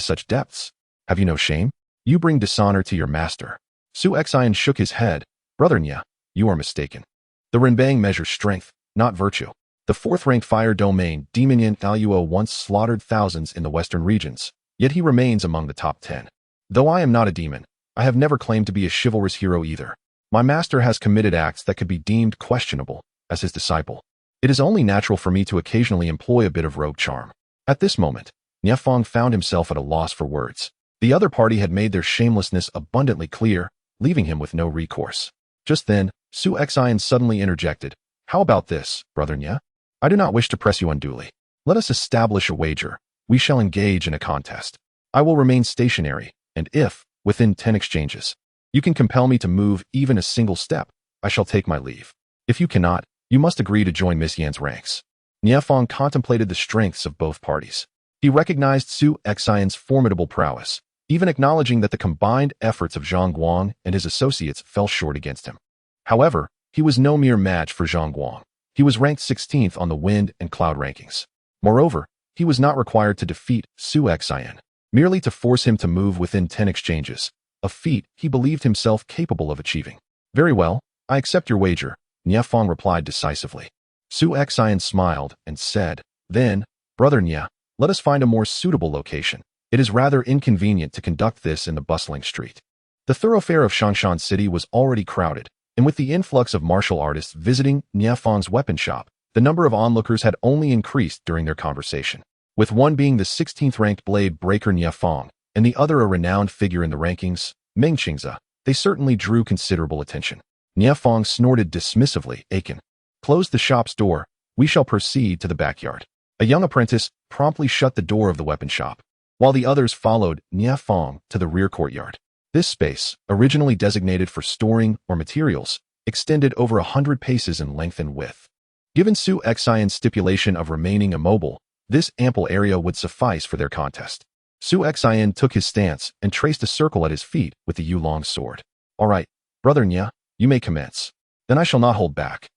such depths? Have you no shame? You bring dishonor to your master. Su Xian shook his head. Brother Nya, you are mistaken. The Renbang measures strength, not virtue. The fourth-ranked fire domain Demon Yin Thaluo once slaughtered thousands in the western regions, yet he remains among the top 10. Though I am not a demon, I have never claimed to be a chivalrous hero either. My master has committed acts that could be deemed questionable. As his disciple, it is only natural for me to occasionally employ a bit of rogue charm. At this moment, Nya Fong found himself at a loss for words. The other party had made their shamelessness abundantly clear, leaving him with no recourse. Just then, Su Xian suddenly interjected. How about this, Brother Nya? I do not wish to press you unduly. Let us establish a wager. We shall engage in a contest. I will remain stationary, and if, within 10 exchanges, you can compel me to move even a single step, I shall take my leave. If you cannot, you must agree to join Miss Yan's ranks. Nya Fong contemplated the strengths of both parties. He recognized Su Xian's formidable prowess, even acknowledging that the combined efforts of Zhang Guang and his associates fell short against him. However, he was no mere match for Zhang Guang. He was ranked 16th on the wind and cloud rankings. Moreover, he was not required to defeat Su Xian, merely to force him to move within 10 exchanges, a feat he believed himself capable of achieving. Very well, I accept your wager, Nya Fong replied decisively. Su Xian smiled and said, then, Brother Nya, let us find a more suitable location. It is rather inconvenient to conduct this in the bustling street. The thoroughfare of Changshan City was already crowded, and with the influx of martial artists visiting Nya Fong's weapon shop, the number of onlookers had only increased during their conversation. With one being the 16th-ranked blade breaker Nya Fong, and the other a renowned figure in the rankings, Meng Qingze, they certainly drew considerable attention. Nya Fong snorted dismissively. Aiken, close the shop's door. We shall proceed to the backyard. A young apprentice promptly shut the door of the weapon shop, while the others followed Nya Fong to the rear courtyard. This space, originally designated for storing or materials, extended over 100 paces in length and width. Given Su Xian's stipulation of remaining immobile, this ample area would suffice for their contest. Su Xian took his stance and traced a circle at his feet with the Yulong sword. All right, Brother Nya, you may commence. Then I shall not hold back.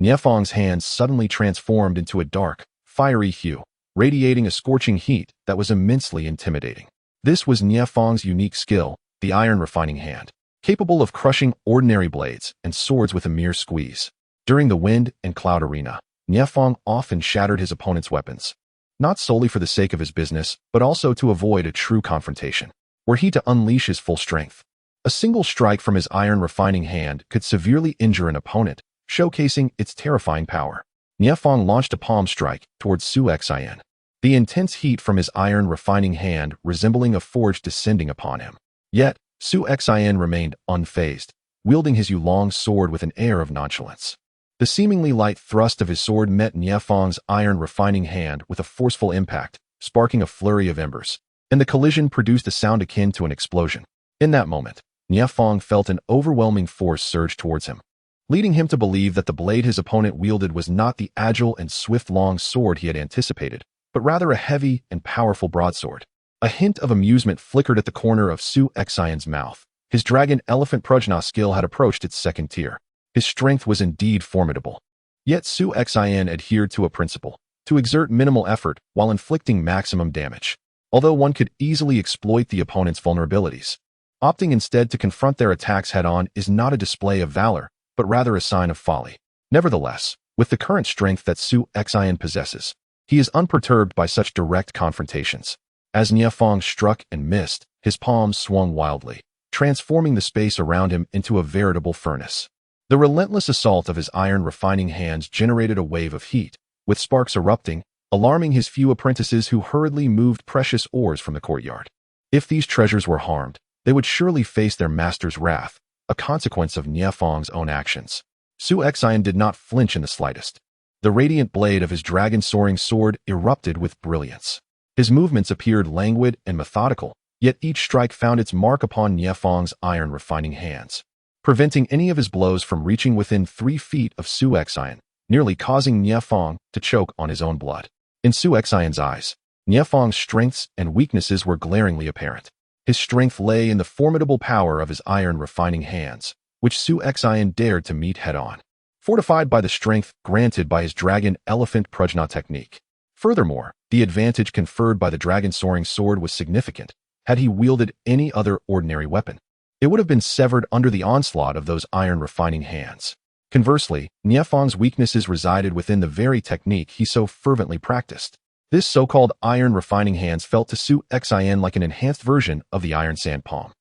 Nya Fong's hands suddenly transformed into a dark, fiery hue, radiating a scorching heat that was immensely intimidating. This was Nya Fong's unique skill, the iron refining hand, capable of crushing ordinary blades and swords with a mere squeeze. During the wind and cloud arena, Nya Fong often shattered his opponent's weapons, not solely for the sake of his business, but also to avoid a true confrontation, were he to unleash his full strength. A single strike from his iron refining hand could severely injure an opponent, showcasing its terrifying power. Nya Fong launched a palm strike towards Su Xian, the intense heat from his iron refining hand resembling a forge descending upon him. Yet, Su Xian remained unfazed, wielding his Yulong sword with an air of nonchalance. The seemingly light thrust of his sword met Nya Fong's iron refining hand with a forceful impact, sparking a flurry of embers, and the collision produced a sound akin to an explosion. In that moment, Nya Fong felt an overwhelming force surge towards him, leading him to believe that the blade his opponent wielded was not the agile and swift long sword he had anticipated, but rather a heavy and powerful broadsword. A hint of amusement flickered at the corner of Su Xian's mouth. His dragon elephant Prajna skill had approached its second tier. His strength was indeed formidable. Yet Su Xian adhered to a principle. to exert minimal effort while inflicting maximum damage. Although one could easily exploit the opponent's vulnerabilities, opting instead to confront their attacks head-on is not a display of valor, but rather a sign of folly. Nevertheless, with the current strength that Su Xian possesses, he is unperturbed by such direct confrontations. As Niafeng struck and missed, his palms swung wildly, transforming the space around him into a veritable furnace. The relentless assault of his iron refining hands generated a wave of heat, with sparks erupting, alarming his few apprentices who hurriedly moved precious ores from the courtyard. If these treasures were harmed, they would surely face their master's wrath, a consequence of Niafeng's own actions. Su Xian did not flinch in the slightest. The radiant blade of his dragon-soaring sword erupted with brilliance. His movements appeared languid and methodical, yet each strike found its mark upon Niafeng's iron refining hands, preventing any of his blows from reaching within 3 feet of Su Xian, nearly causing Niafeng to choke on his own blood. In Su Xian's eyes, Niafeng's strengths and weaknesses were glaringly apparent. His strength lay in the formidable power of his iron refining hands, which Su Xian dared to meet head-on, fortified by the strength granted by his dragon elephant prajna technique. Furthermore, the advantage conferred by the dragon-soaring sword was significant. Had he wielded any other ordinary weapon, it would have been severed under the onslaught of those iron refining hands. Conversely, Niafeng's weaknesses resided within the very technique he so fervently practiced. This so-called iron refining hands felt to Su Xian like an enhanced version of the iron sand palm.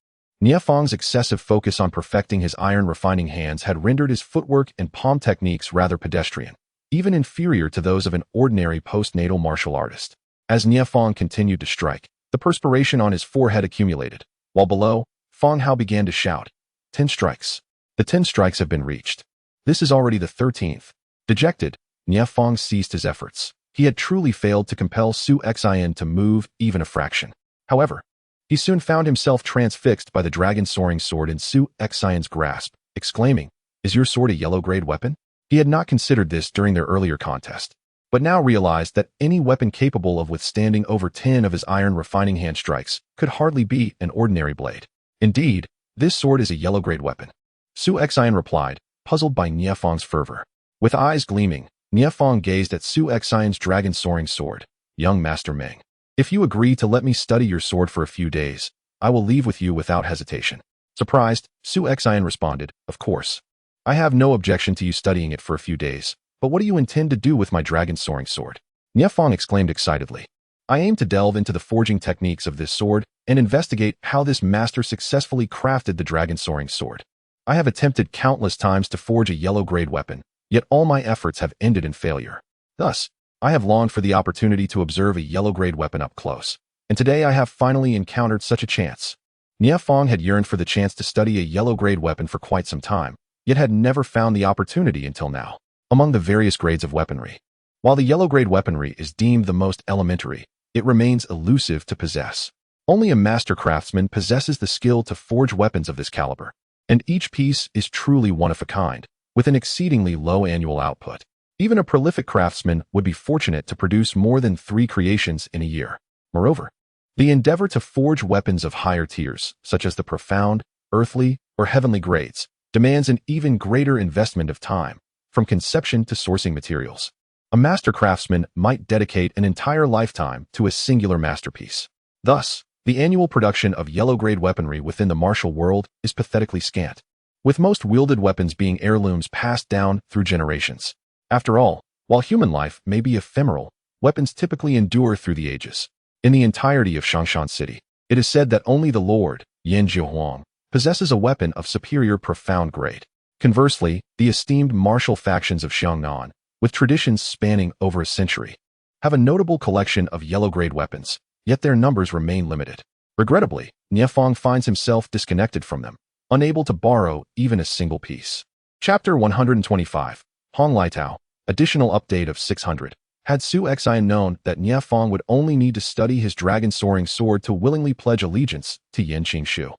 Niafeng's excessive focus on perfecting his iron refining hands had rendered his footwork and palm techniques rather pedestrian, even inferior to those of an ordinary postnatal martial artist. As Niafeng continued to strike, the perspiration on his forehead accumulated, while below, Feng Hao began to shout, 10 strikes. The 10 strikes have been reached. This is already the 13th. Dejected, Niafeng ceased his efforts. He had truly failed to compel Su Xian to move even a fraction. However, he soon found himself transfixed by the dragon-soaring sword in Su Xian's grasp, exclaiming, "Is your sword a yellow-grade weapon?" He had not considered this during their earlier contest, but now realized that any weapon capable of withstanding over 10 of his iron refining hand strikes could hardly be an ordinary blade. Indeed, this sword is a yellow-grade weapon. Su Xian replied, puzzled by Niafeng's fervor. With eyes gleaming, Niafeng gazed at Su Xian's dragon-soaring sword. "Young Master Meng, if you agree to let me study your sword for a few days, I will leave with you without hesitation." Surprised, Su Xian responded, "Of course. I have no objection to you studying it for a few days, but what do you intend to do with my dragon-soaring sword?" Niafeng exclaimed excitedly. "I aim to delve into the forging techniques of this sword and investigate how this master successfully crafted the dragon-soaring sword. I have attempted countless times to forge a yellow-grade weapon, yet all my efforts have ended in failure. Thus, I have longed for the opportunity to observe a yellow-grade weapon up close, and today I have finally encountered such a chance." Niafeng had yearned for the chance to study a yellow-grade weapon for quite some time, yet had never found the opportunity until now. Among the various grades of weaponry, while the yellow-grade weaponry is deemed the most elementary, it remains elusive to possess. Only a master craftsman possesses the skill to forge weapons of this caliber, and each piece is truly one of a kind, with an exceedingly low annual output. Even a prolific craftsman would be fortunate to produce more than 3 creations in a year. Moreover, the endeavor to forge weapons of higher tiers, such as the profound, earthly, or heavenly grades, demands an even greater investment of time, from conception to sourcing materials. A master craftsman might dedicate an entire lifetime to a singular masterpiece. Thus, the annual production of yellow-grade weaponry within the martial world is pathetically scant, with most wielded weapons being heirlooms passed down through generations. After all, while human life may be ephemeral, weapons typically endure through the ages. In the entirety of Shangshan City, it is said that only the Lord, Yan Zhihuang, possesses a weapon of superior profound grade. Conversely, the esteemed martial factions of Xiangnan, with traditions spanning over a century, have a notable collection of yellow-grade weapons, yet their numbers remain limited. Regrettably, Niafeng finds himself disconnected from them, unable to borrow even a single piece. Chapter 125, Hong Liatao, additional update of 600. Had Su Xian known that Niafeng would only need to study his dragon-soaring sword to willingly pledge allegiance to Yan Qingshu,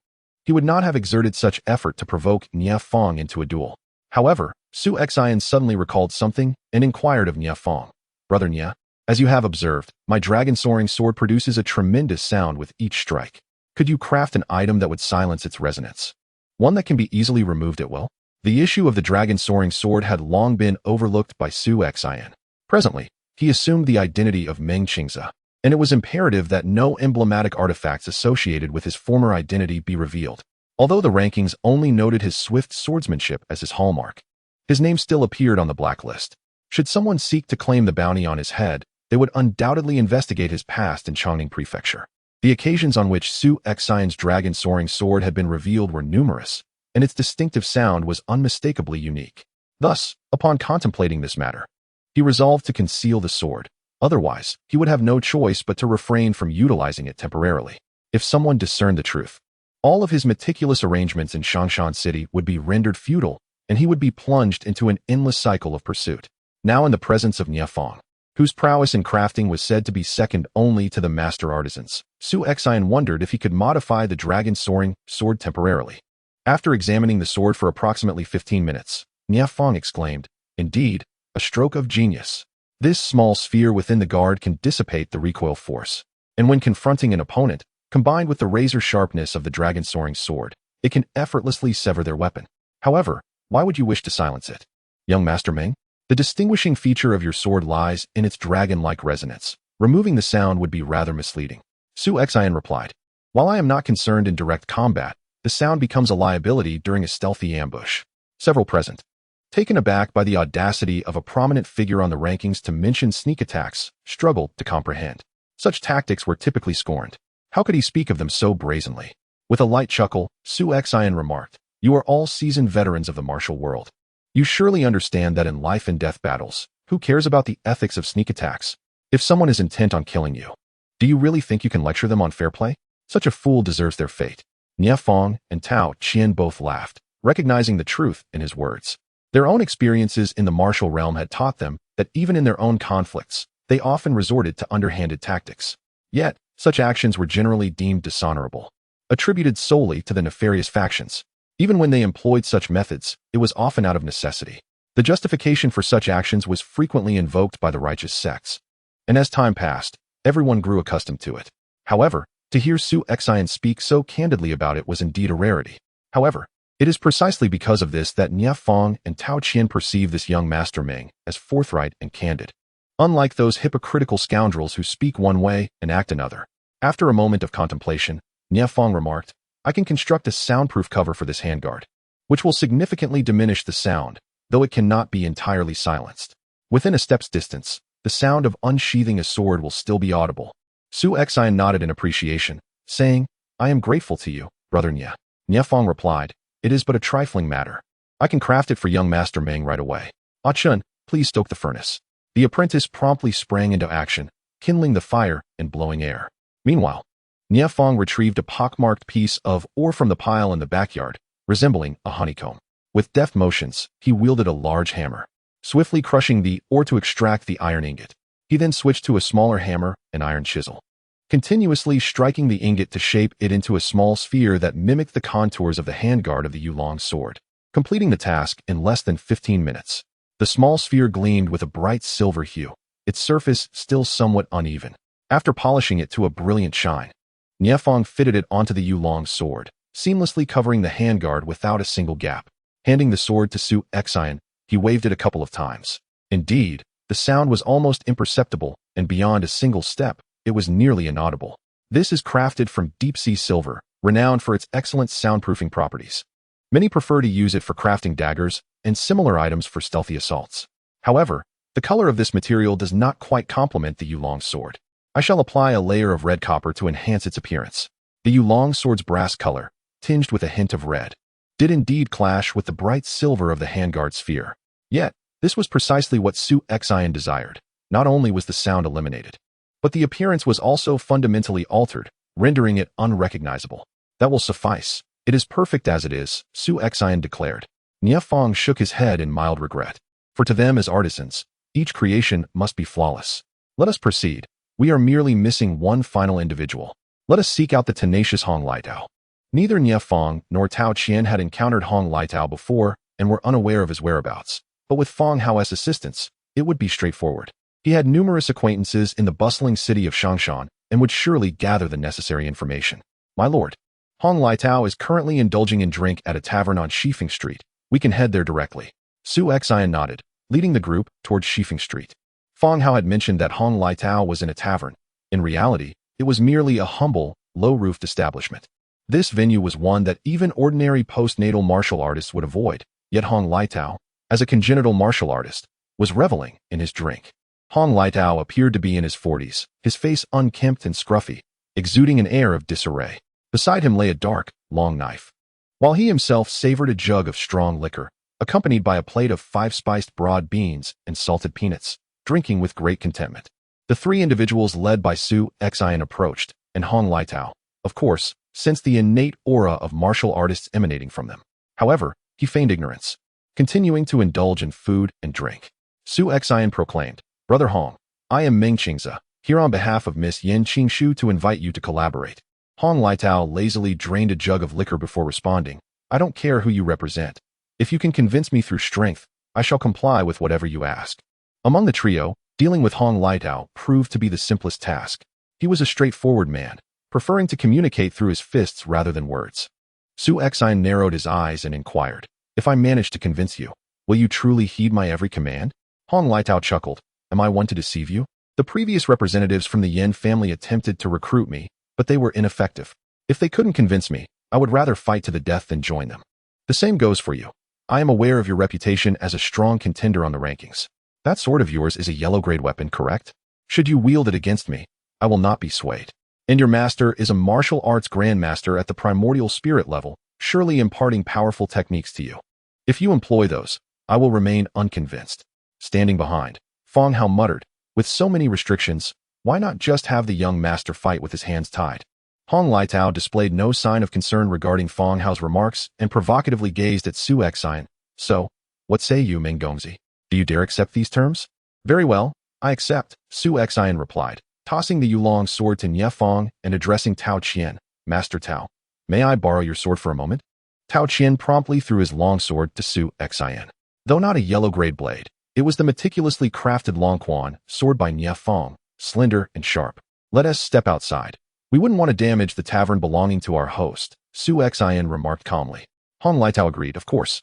he would not have exerted such effort to provoke Niafeng into a duel. However, Su Xian suddenly recalled something and inquired of Niafeng, "Brother Nia, as you have observed, my dragon-soaring sword produces a tremendous sound with each strike. Could you craft an item that would silence its resonance? One that can be easily removed at will?" The issue of the dragon-soaring sword had long been overlooked by Su Xian. Presently, He assumed the identity of Meng Qingze, and it was imperative that no emblematic artifacts associated with his former identity be revealed. Although the rankings only noted his swift swordsmanship as his hallmark, his name still appeared on the blacklist. Should someone seek to claim the bounty on his head, they would undoubtedly investigate his past in Chongning Prefecture. The occasions on which Su Xian's dragon-soaring sword had been revealed were numerous, and its distinctive sound was unmistakably unique. Thus, upon contemplating this matter, he resolved to conceal the sword. Otherwise, he would have no choice but to refrain from utilizing it temporarily. If someone discerned the truth, all of his meticulous arrangements in Shangshan City would be rendered futile, and he would be plunged into an endless cycle of pursuit. Now in the presence of Nie Fong, whose prowess in crafting was said to be second only to the master artisans, Su Xian wondered if he could modify the dragon-soaring sword temporarily. After examining the sword for approximately 15 minutes, Nie Fong exclaimed, "Indeed, a stroke of genius. This small sphere within the guard can dissipate the recoil force, and when confronting an opponent, combined with the razor sharpness of the dragon-soaring sword, it can effortlessly sever their weapon. However, why would you wish to silence it? Young Master Meng, the distinguishing feature of your sword lies in its dragon-like resonance. Removing the sound would be rather misleading." Su Xian replied, "While I am not concerned in direct combat, the sound becomes a liability during a stealthy ambush." Several present, taken aback by the audacity of a prominent figure on the rankings to mention sneak attacks, struggled to comprehend. Such tactics were typically scorned. How could he speak of them so brazenly? With a light chuckle, Su Xian remarked, "You are all seasoned veterans of the martial world. You surely understand that in life and death battles, who cares about the ethics of sneak attacks? If someone is intent on killing you, do you really think you can lecture them on fair play? Such a fool deserves their fate." Nie Fong and Tao Qian both laughed, recognizing the truth in his words. Their own experiences in the martial realm had taught them that even in their own conflicts, they often resorted to underhanded tactics. Yet, such actions were generally deemed dishonorable, attributed solely to the nefarious factions. Even when they employed such methods, it was often out of necessity. The justification for such actions was frequently invoked by the righteous sects. And as time passed, everyone grew accustomed to it. However, to hear Su Xian speak so candidly about it was indeed a rarity. However, it is precisely because of this that Nie Fong and Tao Qian perceive this young Master Meng as forthright and candid. Unlike those hypocritical scoundrels who speak one way and act another. After a moment of contemplation, Nie Fong remarked, "I can construct a soundproof cover for this handguard, which will significantly diminish the sound, though it cannot be entirely silenced. Within a step's distance, the sound of unsheathing a sword will still be audible." Su Xian nodded in appreciation, saying, "I am grateful to you, Brother Nie." Nie Fong replied, "It is but a trifling matter. I can craft it for young Master Meng right away. Ah Chun, please stoke the furnace." The apprentice promptly sprang into action, kindling the fire and blowing air. Meanwhile, Nie Fong retrieved a pockmarked piece of ore from the pile in the backyard, resembling a honeycomb. With deft motions, he wielded a large hammer, swiftly crushing the ore to extract the iron ingot. He then switched to a smaller hammer and iron chisel, continuously striking the ingot to shape it into a small sphere that mimicked the contours of the handguard of the Yulong sword, completing the task in less than 15 minutes. The small sphere gleamed with a bright silver hue, its surface still somewhat uneven. After polishing it to a brilliant shine, Nie Fong fitted it onto the Yulong sword, seamlessly covering the handguard without a single gap. Handing the sword to Su Xian, he waved it a couple of times. Indeed, the sound was almost imperceptible, and beyond a single step, it was nearly inaudible. This is crafted from deep-sea silver, renowned for its excellent soundproofing properties. Many prefer to use it for crafting daggers and similar items for stealthy assaults. However, the color of this material does not quite complement the Yulong sword. I shall apply a layer of red copper to enhance its appearance. The Yulong sword's brass color, tinged with a hint of red, did indeed clash with the bright silver of the handguard sphere. Yet, this was precisely what Su Xian desired. Not only was the sound eliminated, but the appearance was also fundamentally altered, rendering it unrecognizable. "That will suffice. It is perfect as it is," Su Xian declared. Nie Fong shook his head in mild regret. For to them as artisans, each creation must be flawless. "Let us proceed. We are merely missing one final individual. Let us seek out the tenacious Hong Liitao." Neither Nie Fong nor Tao Qian had encountered Hong Liitao before and were unaware of his whereabouts. But with Fong Hao's assistance, it would be straightforward. He had numerous acquaintances in the bustling city of Shangshan and would surely gather the necessary information. "My lord, Hong Liitao is currently indulging in drink at a tavern on Shifeng Street. We can head there directly." Su Xian nodded, leading the group towards Shifeng Street. Fong Hao had mentioned that Hong Liatao was in a tavern. In reality, it was merely a humble, low-roofed establishment. This venue was one that even ordinary postnatal martial artists would avoid, yet Hong Liatao, as a congenital martial artist, was reveling in his drink. Hong Liatao appeared to be in his 40s, his face unkempt and scruffy, exuding an air of disarray. Beside him lay a dark, long knife, while he himself savored a jug of strong liquor, accompanied by a plate of 5-spiced broad beans and salted peanuts, drinking with great contentment. The three individuals led by Su Xian approached, and Hong Liatao, of course, sensed the innate aura of martial artists emanating from them. However, he feigned ignorance, continuing to indulge in food and drink. Su Xian proclaimed, "Brother Hong, I am Meng Qingze, here on behalf of Miss Yin Qingshu to invite you to collaborate." Hong Liatao lazily drained a jug of liquor before responding, "I don't care who you represent. If you can convince me through strength, I shall comply with whatever you ask." Among the trio, dealing with Hong Liatao proved to be the simplest task. He was a straightforward man, preferring to communicate through his fists rather than words. Su Xian narrowed his eyes and inquired, "If I manage to convince you, will you truly heed my every command?" Hong Liatao chuckled, "Am I one to deceive you? The previous representatives from the Yin family attempted to recruit me, but they were ineffective. If they couldn't convince me, I would rather fight to the death than join them. The same goes for you. I am aware of your reputation as a strong contender on the rankings. That sword of yours is a yellow-grade weapon, correct? Should you wield it against me, I will not be swayed. And your master is a martial arts grandmaster at the primordial spirit level, surely imparting powerful techniques to you. If you employ those, I will remain unconvinced." Standing behind, Fong Hao muttered, "With so many restrictions, why not just have the young master fight with his hands tied?" Hong Liatao displayed no sign of concern regarding Fong Hao's remarks and provocatively gazed at Su Xian. "So, what say you, Meng Gongzi? Do you dare accept these terms?" "Very well, I accept," Su Xian replied, tossing the Yulong sword to Nye Fong and addressing Tao Qian, "Master Tao, may I borrow your sword for a moment?" Tao Qian promptly threw his long sword to Su Xian. Though not a yellow-grade blade, it was the meticulously crafted Longquan sword by Nye Fong, slender and sharp. "Let us step outside. We wouldn't want to damage the tavern belonging to our host," Su Xian remarked calmly. Hong Liatao agreed, "Of course.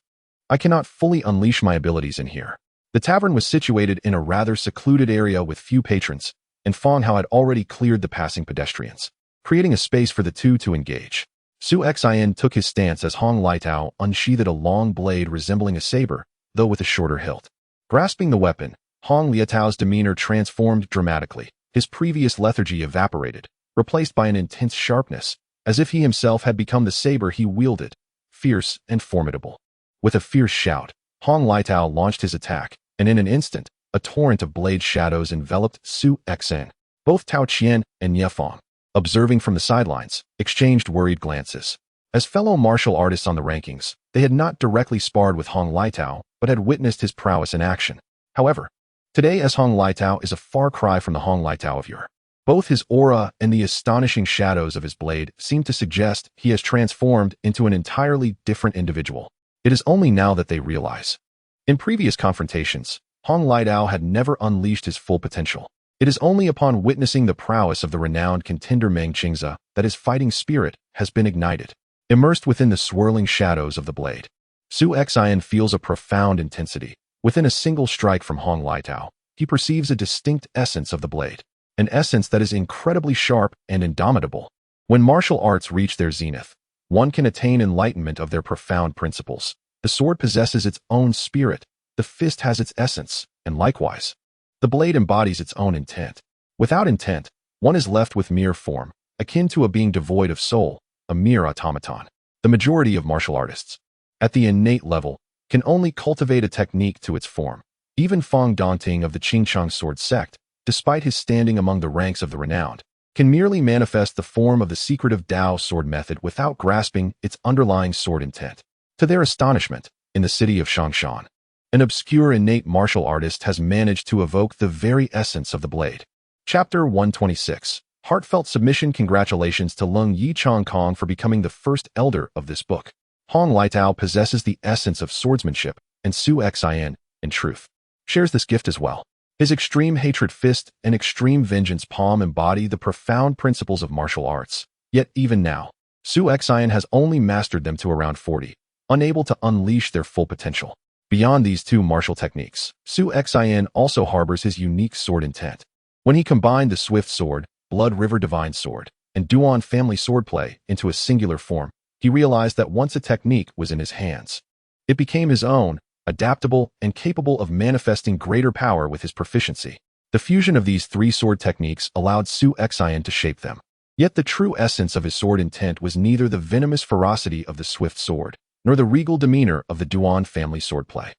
I cannot fully unleash my abilities in here." The tavern was situated in a rather secluded area with few patrons, and Fong Hao had already cleared the passing pedestrians, creating a space for the two to engage. Su Xian took his stance as Hong Liatao unsheathed a long blade resembling a saber, though with a shorter hilt. Grasping the weapon, Hong Liatao's demeanor transformed dramatically. His previous lethargy evaporated, replaced by an intense sharpness, as if he himself had become the saber he wielded, fierce and formidable. With a fierce shout, Hong Liatao launched his attack, and in an instant, a torrent of blade shadows enveloped Su Xian. Both Tao Qian and Nye Fong, observing from the sidelines, exchanged worried glances. As fellow martial artists on the rankings, they had not directly sparred with Hong Liatao, but had witnessed his prowess in action. However, today as Hong Liatao is a far cry from the Hong Liatao of yore. Both his aura and the astonishing shadows of his blade seem to suggest he has transformed into an entirely different individual. It is only now that they realize. In previous confrontations, Hong Liatao had never unleashed his full potential. It is only upon witnessing the prowess of the renowned contender Meng Qingze that his fighting spirit has been ignited. Immersed within the swirling shadows of the blade, Su Xian feels a profound intensity. Within a single strike from Hong Liatao, he perceives a distinct essence of the blade, an essence that is incredibly sharp and indomitable. When martial arts reach their zenith, one can attain enlightenment of their profound principles. The sword possesses its own spirit, the fist has its essence, and likewise, the blade embodies its own intent. Without intent, one is left with mere form, akin to a being devoid of soul, a mere automaton. The majority of martial artists, at the innate level, can only cultivate a technique to its form. Even Fong Dongting of the Qingchang sword sect, despite his standing among the ranks of the renowned, can merely manifest the form of the secretive Dao sword method without grasping its underlying sword intent. To their astonishment, in the city of Shangshan, an obscure innate martial artist has managed to evoke the very essence of the blade. Chapter 126. Heartfelt submission. Congratulations to Lung Yichang Kong for becoming the first elder of this book. Hong Liatao possesses the essence of swordsmanship, and Su Xian, in truth, shares this gift as well. His extreme hatred fist and extreme vengeance palm embody the profound principles of martial arts. Yet even now, Su Xian has only mastered them to around 40, unable to unleash their full potential. Beyond these two martial techniques, Su Xian also harbors his unique sword intent. When he combined the Swift Sword, Blood River Divine Sword, and Duan family swordplay into a singular form, he realized that once a technique was in his hands, it became his own, adaptable, and capable of manifesting greater power with his proficiency. The fusion of these three sword techniques allowed Su Xian to shape them. Yet the true essence of his sword intent was neither the venomous ferocity of the Swift Sword, nor the regal demeanor of the Duan family swordplay,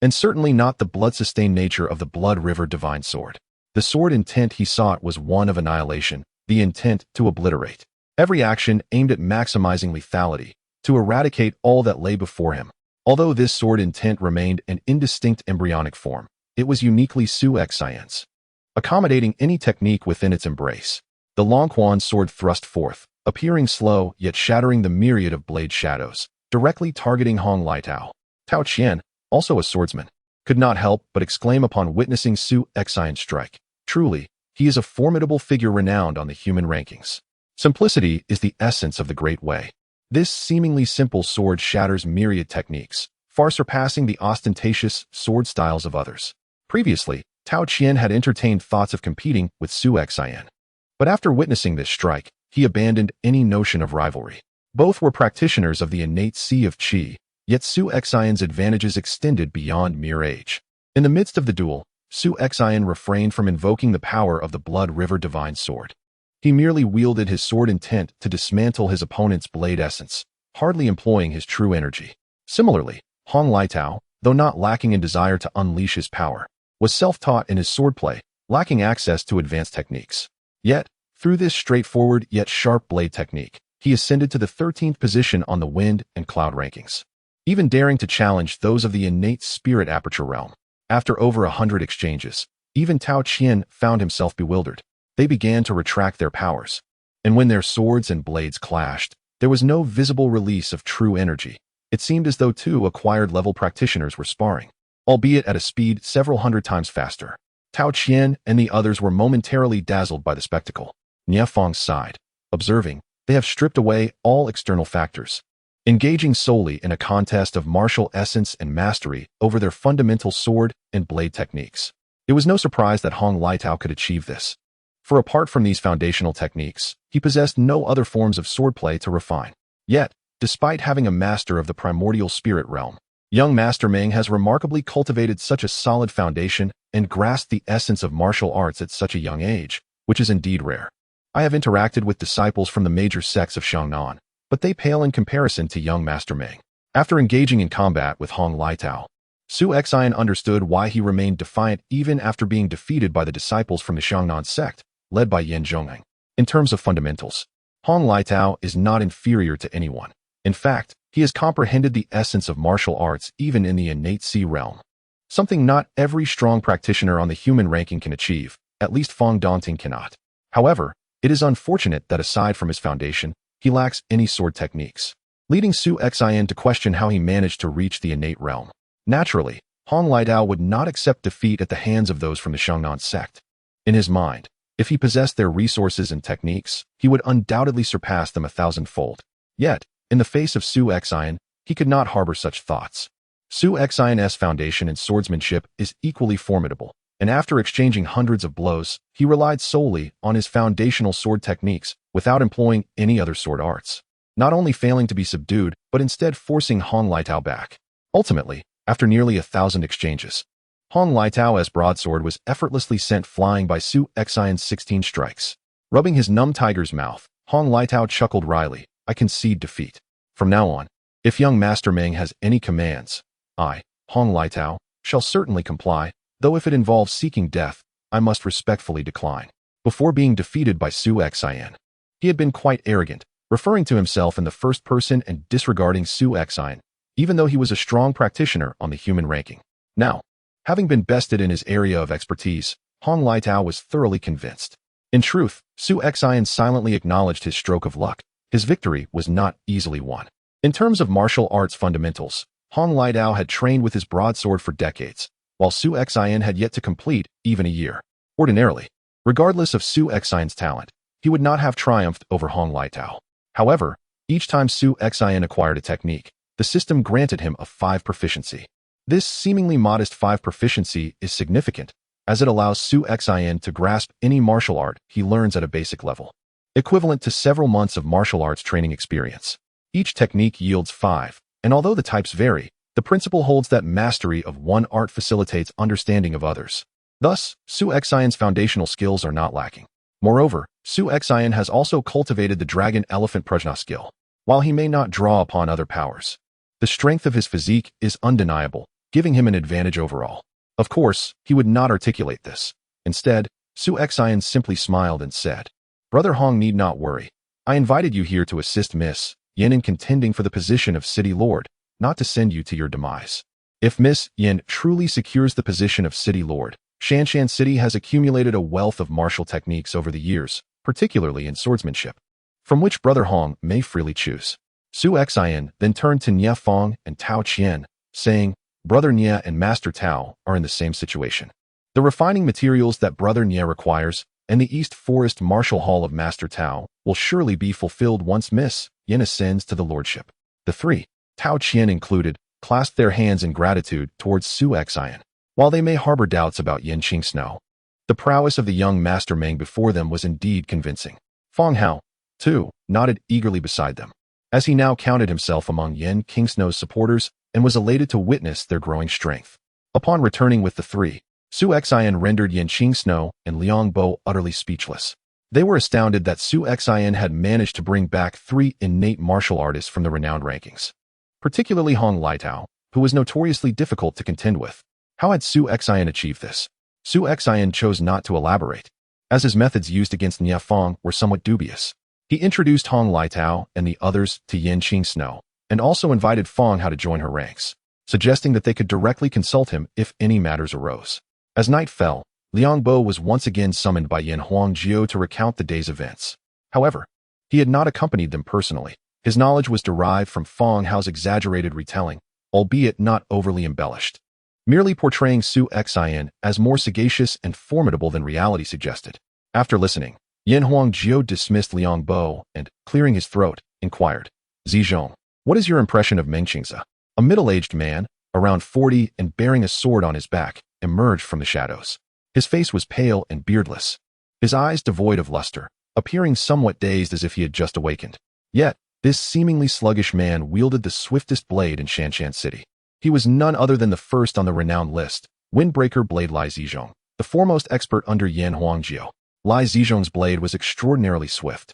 and certainly not the blood-sustained nature of the Blood River Divine Sword. The sword intent he sought was one of annihilation, the intent to obliterate. Every action aimed at maximizing lethality, to eradicate all that lay before him. Although this sword intent remained an indistinct embryonic form, it was uniquely Su Xian's, accommodating any technique within its embrace. The Longquan sword thrust forth, appearing slow yet shattering the myriad of blade shadows, directly targeting Hong Liatao. Tao Qian, also a swordsman, could not help but exclaim upon witnessing Su Xian's strike. Truly, he is a formidable figure renowned on the human rankings. Simplicity is the essence of the Great Way. This seemingly simple sword shatters myriad techniques, far surpassing the ostentatious sword styles of others. Previously, Tao Qian had entertained thoughts of competing with Su Xian. But after witnessing this strike, he abandoned any notion of rivalry. Both were practitioners of the innate sea of qi, yet Su Xian's advantages extended beyond mere age. In the midst of the duel, Su Xian refrained from invoking the power of the Blood River Divine Sword. He merely wielded his sword intent to dismantle his opponent's blade essence, hardly employing his true energy. Similarly, Hong Liatao, though not lacking in desire to unleash his power, was self-taught in his swordplay, lacking access to advanced techniques. Yet, through this straightforward yet sharp blade technique, he ascended to the 13th position on the wind and cloud rankings, even daring to challenge those of the innate spirit aperture realm. After over 100 exchanges, even Tao Qian found himself bewildered. They began to retract their powers, and when their swords and blades clashed, there was no visible release of true energy. It seemed as though two acquired-level practitioners were sparring, albeit at a speed several hundred times faster. Tao Qian and the others were momentarily dazzled by the spectacle. Nie Feng sighed, observing, "They have stripped away all external factors, engaging solely in a contest of martial essence and mastery over their fundamental sword and blade techniques." It was no surprise that Hong Liatao could achieve this, for apart from these foundational techniques, he possessed no other forms of swordplay to refine. Yet, despite having a master of the primordial spirit realm, young Master Meng has remarkably cultivated such a solid foundation and grasped the essence of martial arts at such a young age, which is indeed rare. I have interacted with disciples from the major sects of Xiangnan, but they pale in comparison to young Master Meng. After engaging in combat with Hong Liatao, Su Xian understood why he remained defiant even after being defeated by the disciples from the Xiangnan sect, led by Yan Zhongyang. In terms of fundamentals, Hong Liatao is not inferior to anyone. In fact, he has comprehended the essence of martial arts even in the innate sea realm, something not every strong practitioner on the human ranking can achieve, at least Fong Danting cannot. However, it is unfortunate that aside from his foundation, he lacks any sword techniques, leading Su Xian to question how he managed to reach the innate realm. Naturally, Hong Liatao would not accept defeat at the hands of those from the Xiangnan sect. In his mind, if he possessed their resources and techniques, he would undoubtedly surpass them 1,000-fold. Yet, in the face of Su Xian, he could not harbor such thoughts. Su Xian's foundation in swordsmanship is equally formidable, and after exchanging hundreds of blows, he relied solely on his foundational sword techniques without employing any other sword arts, not only failing to be subdued, but instead forcing Hong Liatao back. Ultimately, after nearly 1,000 exchanges, Hong Liatao's broadsword was effortlessly sent flying by Su Xian's 16 strikes. Rubbing his numb tiger's mouth, Hong Liatao chuckled wryly, "I concede defeat. From now on, if young Master Meng has any commands, I, Hong Liatao, shall certainly comply, though if it involves seeking death, I must respectfully decline." Before being defeated by Su Xian, he had been quite arrogant, referring to himself in the first person and disregarding Su Xian, even though he was a strong practitioner on the human ranking. Now, having been bested in his area of expertise, Hong Liatao was thoroughly convinced. In truth, Su Xian silently acknowledged his stroke of luck. His victory was not easily won. In terms of martial arts fundamentals, Hong Liatao had trained with his broadsword for decades, while Su Xian had yet to complete even a year. Ordinarily, regardless of Su Xian's talent, he would not have triumphed over Hong Liatao. However, each time Su Xian acquired a technique, the system granted him a 5 proficiency. This seemingly modest 5 proficiency is significant, as it allows Su Xin to grasp any martial art he learns at a basic level, equivalent to several months of martial arts training experience. Each technique yields 5, and although the types vary, the principle holds that mastery of one art facilitates understanding of others. Thus, Su Xion's foundational skills are not lacking. Moreover, Su Xion has also cultivated the dragon elephant prajna skill. While he may not draw upon other powers, the strength of his physique is undeniable, giving him an advantage overall. Of course, he would not articulate this. Instead, Su Xion simply smiled and said, "Brother Hong need not worry. I invited you here to assist Miss Yin in contending for the position of City Lord, not to send you to your demise. If Miss Yin truly secures the position of City Lord, Shanshan City has accumulated a wealth of martial techniques over the years, particularly in swordsmanship, from which Brother Hong may freely choose." Su Xion then turned to Nie Fong and Tao Qian, saying, "Brother Nie and Master Tao are in the same situation. The refining materials that Brother Nie requires and the East Forest Martial Hall of Master Tao will surely be fulfilled once Miss Yin ascends to the lordship." The 3, Tao Qian included, clasped their hands in gratitude towards Su Xion. While they may harbor doubts about Yin Qingsno, the prowess of the young Master Meng before them was indeed convincing. Fong Hao, too, nodded eagerly beside them, as he now counted himself among Yin Qingsno's supporters and was elated to witness their growing strength. Upon returning with the 3, Su Xion rendered Yin Qingsno and Liang Bo utterly speechless. They were astounded that Su Xion had managed to bring back 3 innate martial artists from the renowned rankings, particularly Hong Liitao, who was notoriously difficult to contend with. How had Su Xion achieved this? Su Xion chose not to elaborate, as his methods used against Nie Fong were somewhat dubious. He introduced Hong Liitao and the others to Yin Qingsno, and also invited Fong Hao to join her ranks, suggesting that they could directly consult him if any matters arose. As night fell, Liang Bo was once again summoned by Yin Huangjiu to recount the day's events. However, he had not accompanied them personally. His knowledge was derived from Fong Hao's exaggerated retelling, albeit not overly embellished, merely portraying Su Xion as more sagacious and formidable than reality suggested. After listening, Yin Huangjiu dismissed Liang Bo and, clearing his throat, inquired, "Zizhong, what is your impression of Meng Qingzi?" A middle-aged man, around 40 and bearing a sword on his back, emerged from the shadows. His face was pale and beardless, his eyes devoid of luster, appearing somewhat dazed as if he had just awakened. Yet, this seemingly sluggish man wielded the swiftest blade in Shanshan City. He was none other than the first on the renowned list, Windbreaker Blade Lai Zizhong, the foremost expert under Yin Huangjiu. Lai Zizhong's blade was extraordinarily swift,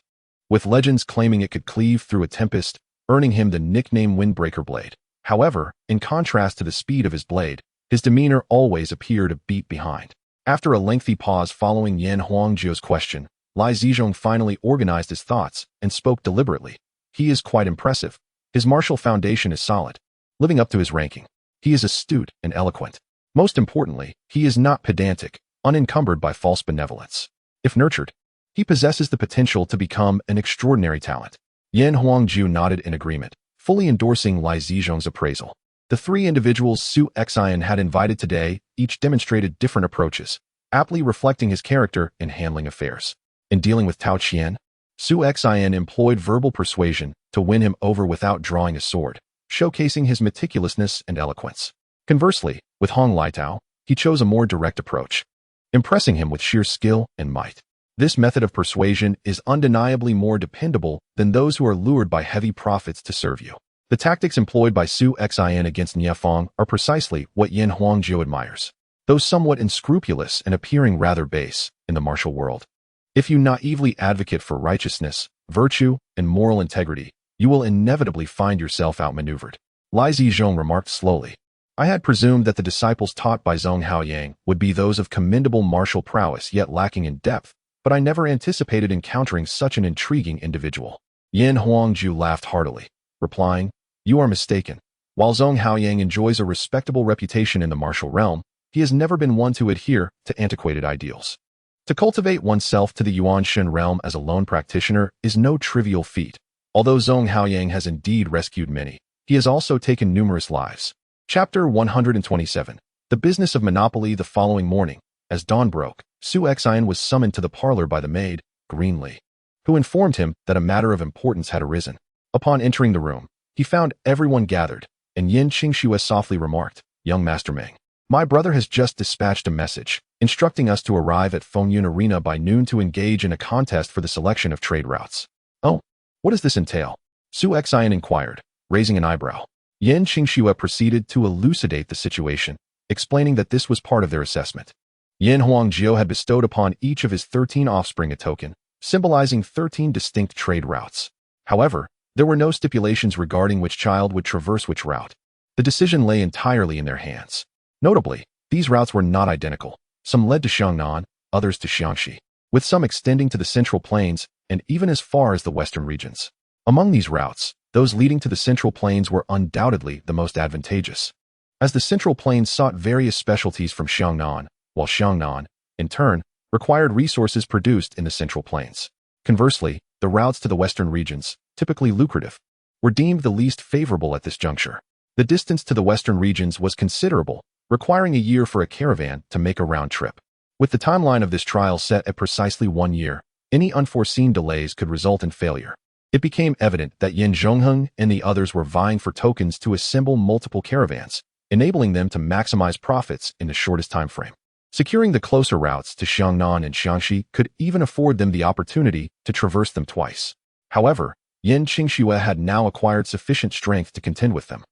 with legends claiming it could cleave through a tempest, earning him the nickname Windbreaker Blade. However, in contrast to the speed of his blade, his demeanor always appeared a beat behind. After a lengthy pause following Yin Huangjiu's question, Lai Zizhong finally organized his thoughts and spoke deliberately. "He is quite impressive. His martial foundation is solid, living up to his ranking. He is astute and eloquent. Most importantly, he is not pedantic, unencumbered by false benevolence. If nurtured, he possesses the potential to become an extraordinary talent." Yin Huangjiu nodded in agreement, fully endorsing Lai Zizhong's appraisal. The 3 individuals Su Xion had invited today each demonstrated different approaches, aptly reflecting his character in handling affairs. In dealing with Tao Qian, Su Xion employed verbal persuasion to win him over without drawing a sword, showcasing his meticulousness and eloquence. Conversely, with Hong Liitao, he chose a more direct approach, impressing him with sheer skill and might. This method of persuasion is undeniably more dependable than those who are lured by heavy profits to serve you. The tactics employed by Su Xion against Nie Fong are precisely what Yin Huangjiu admires, though somewhat unscrupulous and appearing rather base in the martial world. If you naively advocate for righteousness, virtue, and moral integrity, you will inevitably find yourself outmaneuvered. Lai Zizhong remarked slowly, "I had presumed that the disciples taught by Zhong Haoyang would be those of commendable martial prowess yet lacking in depth, but I never anticipated encountering such an intriguing individual." Yin Huangjiu laughed heartily, replying, "You are mistaken. While Zhong Haoyang enjoys a respectable reputation in the martial realm, he has never been one to adhere to antiquated ideals. To cultivate oneself to the Yuanshan realm as a lone practitioner is no trivial feat. Although Zhong Haoyang has indeed rescued many, he has also taken numerous lives." Chapter 127. The Business of Monopoly. The following morning, as dawn broke, Su Xion was summoned to the parlor by the maid, Greenlee, who informed him that a matter of importance had arisen. Upon entering the room, he found everyone gathered, and Yin Qingxue softly remarked, young Master Meng. My brother has just dispatched a message, instructing us to arrive at Fengyun Arena by noon to engage in a contest for the selection of trade routes. Oh, what does this entail? Su Xian inquired, raising an eyebrow. Yin Qingxue proceeded to elucidate the situation, explaining that this was part of their assessment. Yin Huangjiu had bestowed upon each of his 13 offspring a token, symbolizing 13 distinct trade routes. However, there were no stipulations regarding which child would traverse which route. The decision lay entirely in their hands. Notably, these routes were not identical. Some led to Xiangnan, others to Xiangxi, with some extending to the Central Plains and even as far as the western regions. Among these routes, those leading to the Central Plains were undoubtedly the most advantageous, as the Central Plains sought various specialties from Xiangnan, while Xiangnan, in turn, required resources produced in the Central Plains. Conversely, the routes to the western regions, typically lucrative, were deemed the least favorable at this juncture. The distance to the western regions was considerable, requiring a year for a caravan to make a round trip. With the timeline of this trial set at precisely 1 year, any unforeseen delays could result in failure. It became evident that Yin Zhongheng and the others were vying for tokens to assemble multiple caravans, enabling them to maximize profits in the shortest time frame. Securing the closer routes to Xiangnan and Xiangxi could even afford them the opportunity to traverse them twice. However, Yin Qingxue had now acquired sufficient strength to contend with them,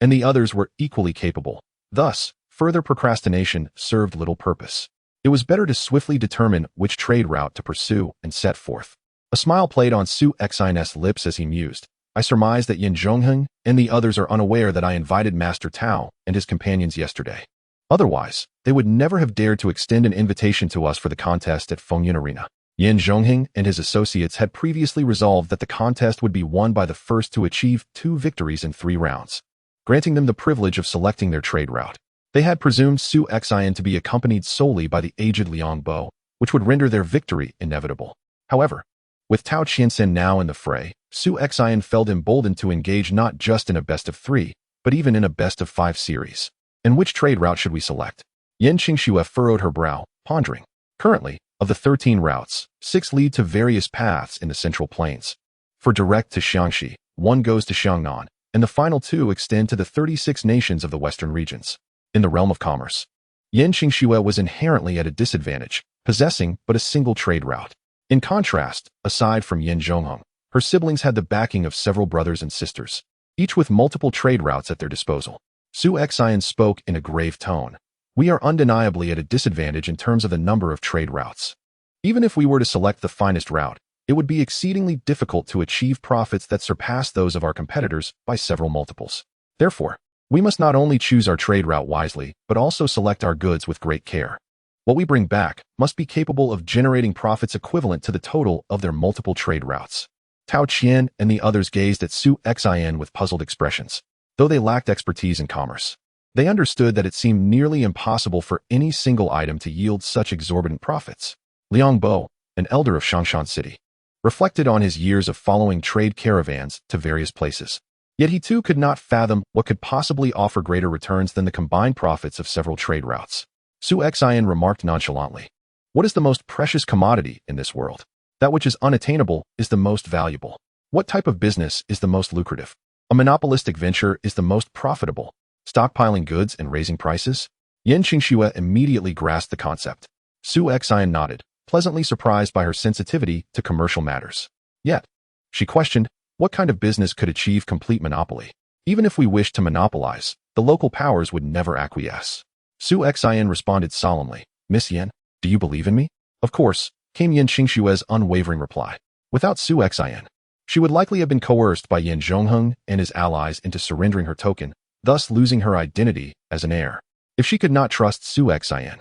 and the others were equally capable. Thus, further procrastination served little purpose. It was better to swiftly determine which trade route to pursue and set forth. A smile played on Su Xian's lips as he mused. I surmise that Yin Zhongheng and the others are unaware that I invited Master Tao and his companions yesterday. Otherwise, they would never have dared to extend an invitation to us for the contest at Fengyun Arena. Yin Zhongheng and his associates had previously resolved that the contest would be won by the first to achieve 2 victories in 3 rounds, granting them the privilege of selecting their trade route. They had presumed Su Xian to be accompanied solely by the aged Liang Bo, which would render their victory inevitable. However, with Tao Qiansen now in the fray, Su Xian felt emboldened to engage not just in a best-of-3, but even in a best-of-5 series. And which trade route should we select? Yin Qingxue furrowed her brow, pondering. Currently, of the 13 routes, 6 lead to various paths in the Central Plains. For direct to Xiangxi, 1 goes to Xiangnan, and the final 2 extend to the 36 nations of the western regions. In the realm of commerce, Yin Qingxue was inherently at a disadvantage, possessing but a single trade route. In contrast, aside from Yin Zhongheng, her siblings had the backing of several brothers and sisters, each with multiple trade routes at their disposal. Su Xian spoke in a grave tone. We are undeniably at a disadvantage in terms of the number of trade routes. Even if we were to select the finest route, it would be exceedingly difficult to achieve profits that surpass those of our competitors by several multiples. Therefore, we must not only choose our trade route wisely, but also select our goods with great care. What we bring back must be capable of generating profits equivalent to the total of their multiple trade routes. Tao Qian and the others gazed at Su Xian with puzzled expressions. Though they lacked expertise in commerce, they understood that it seemed nearly impossible for any single item to yield such exorbitant profits. Liang Bo, an elder of Shangshan City, reflected on his years of following trade caravans to various places. Yet he too could not fathom what could possibly offer greater returns than the combined profits of several trade routes. Su Xian remarked nonchalantly, "What is the most precious commodity in this world? That which is unattainable is the most valuable. What type of business is the most lucrative? A monopolistic venture is the most profitable. Stockpiling goods and raising prices?" Yin Qingxue immediately grasped the concept. Su Xian nodded, pleasantly surprised by her sensitivity to commercial matters. Yet, she questioned, what kind of business could achieve complete monopoly? Even if we wished to monopolize, the local powers would never acquiesce. Su Xian responded solemnly, "Miss Yin, do you believe in me?" "Of course," came Yin Qingxue's unwavering reply. Without Su Xian, she would likely have been coerced by Yin Zhongheng and his allies into surrendering her token, thus losing her identity as an heir. If she could not trust Su Xian,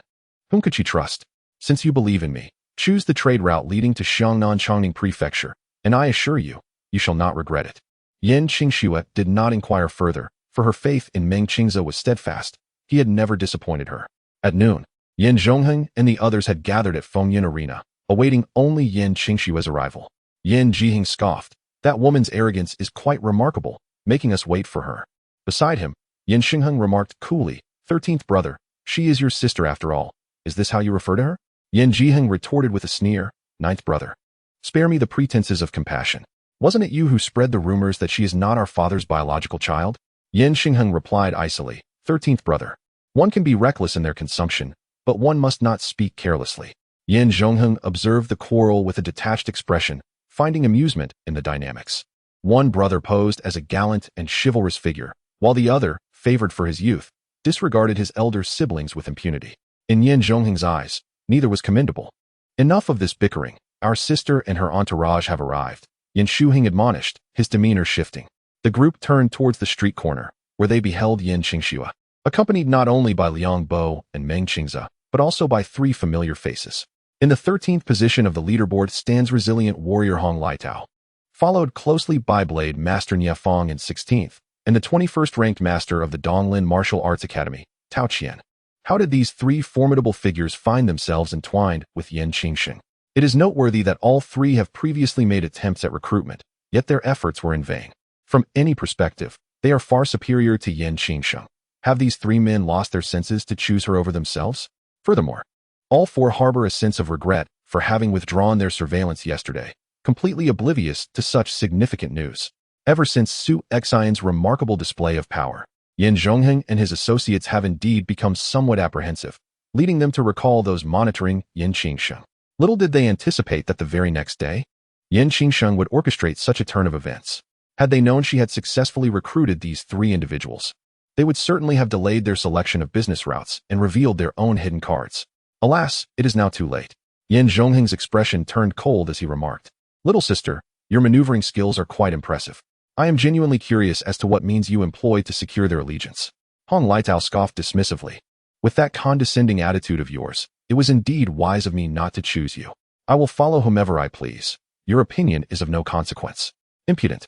whom could she trust? "Since you believe in me, choose the trade route leading to Xiangnan Chongning Prefecture, and I assure you, you shall not regret it." Yin Qingxue did not inquire further, for her faith in Meng Qingze was steadfast. He had never disappointed her. At noon, Yin Zhongheng and the others had gathered at Fengyun Arena, awaiting only Yin Qingxue's arrival. Yin Jiheng scoffed. "That woman's arrogance is quite remarkable, making us wait for her." Beside him, Yin Xingheng remarked coolly, 13th brother, she is your sister after all. Is this how you refer to her?" Yin Jiheng retorted with a sneer, 9th brother. Spare me the pretenses of compassion. Wasn't it you who spread the rumors that she is not our father's biological child?" Yin Xingheng replied icily, 13th brother. One can be reckless in their consumption, but one must not speak carelessly. Yin Zhongheng observed the quarrel with a detached expression, finding amusement in the dynamics. One brother posed as a gallant and chivalrous figure, while the other, favored for his youth, disregarded his elder siblings with impunity. In Yin Zhongheng's eyes, neither was commendable. Enough of this bickering. Our sister and her entourage have arrived, Yin Shuheng admonished, his demeanor shifting. The group turned towards the street corner, where they beheld Yin Qingxue, accompanied not only by Liang Bo and Meng Qingze, but also by 3 familiar faces. In the 13th position of the leaderboard stands resilient warrior Hong Liatao, followed closely by Blade Master Nie Fong in 16th, and the 21st ranked master of the Donglin Martial Arts Academy, Tao Qian. How did these 3 formidable figures find themselves entwined with Yin Qingxing? It is noteworthy that all 3 have previously made attempts at recruitment, yet their efforts were in vain. From any perspective, they are far superior to Yin Qingsheng. Have these 3 men lost their senses to choose her over themselves? Furthermore, all 4 harbor a sense of regret for having withdrawn their surveillance yesterday, completely oblivious to such significant news. Ever since Su Xian's remarkable display of power, Yin Zhongheng and his associates have indeed become somewhat apprehensive, leading them to recall those monitoring Yin Qingsheng. Little did they anticipate that the very next day, Yin Qingsheng would orchestrate such a turn of events. Had they known she had successfully recruited these 3 individuals, they would certainly have delayed their selection of business routes and revealed their own hidden cards. Alas, it is now too late. Yin Zhongheng's expression turned cold as he remarked, "Little sister, your maneuvering skills are quite impressive. I am genuinely curious as to what means you employ to secure their allegiance." Hong Liatao scoffed dismissively. "With that condescending attitude of yours, it was indeed wise of me not to choose you. I will follow whomever I please. Your opinion is of no consequence." Impudent.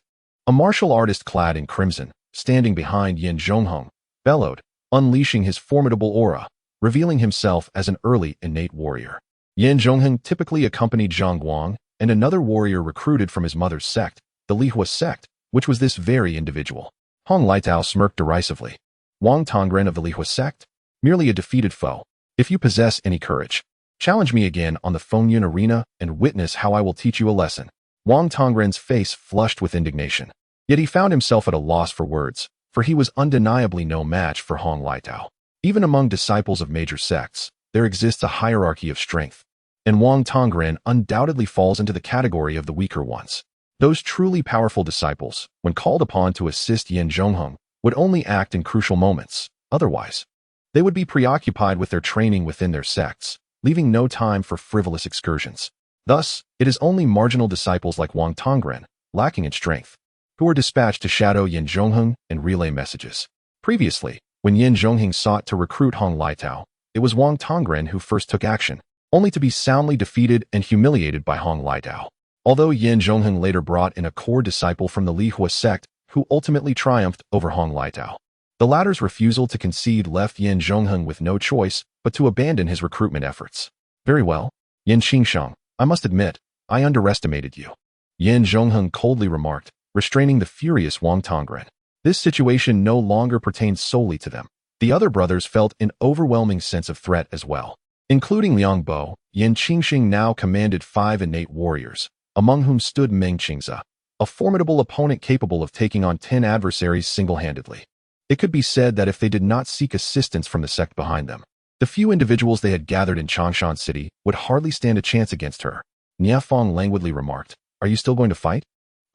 A martial artist clad in crimson, standing behind Yin Zhongheng, bellowed, unleashing his formidable aura, revealing himself as an early innate warrior. Yin Zhongheng typically accompanied Zhang Guang and another warrior recruited from his mother's sect, the Lihua sect, which was this very individual. Hong Liatao smirked derisively. "Wang Tongren of the Lihua sect? Merely a defeated foe. If you possess any courage, challenge me again on the Fengyun arena and witness how I will teach you a lesson." Wang Tongren's face flushed with indignation. Yet he found himself at a loss for words, for he was undeniably no match for Hong Liatao. Even among disciples of major sects, there exists a hierarchy of strength, and Wang Tongren undoubtedly falls into the category of the weaker ones. Those truly powerful disciples, when called upon to assist Yin Zhongheng, would only act in crucial moments. Otherwise, they would be preoccupied with their training within their sects, leaving no time for frivolous excursions. Thus, it is only marginal disciples like Wang Tongren, lacking in strength, who are dispatched to shadow Yin Zhongheng and relay messages. Previously, when Yin Zhongheng sought to recruit Hong Liatao, it was Wang Tongren who first took action, only to be soundly defeated and humiliated by Hong Liatao. Although Yin Zhongheng later brought in a core disciple from the Lihua sect who ultimately triumphed over Hong Liatao, the latter's refusal to concede left Yin Zhongheng with no choice but to abandon his recruitment efforts. "Very well, Yin Qingsheng, I must admit, I underestimated you," Yin Zhongheng coldly remarked, restraining the furious Wang Tongren. This situation no longer pertained solely to them. The other brothers felt an overwhelming sense of threat as well. Including Liang Bo, Yin Qingxing now commanded 5 innate warriors, among whom stood Meng Qingze, a formidable opponent capable of taking on 10 adversaries single-handedly. It could be said that if they did not seek assistance from the sect behind them, the few individuals they had gathered in Changshan City would hardly stand a chance against her. Nie Fong languidly remarked, "Are you still going to fight?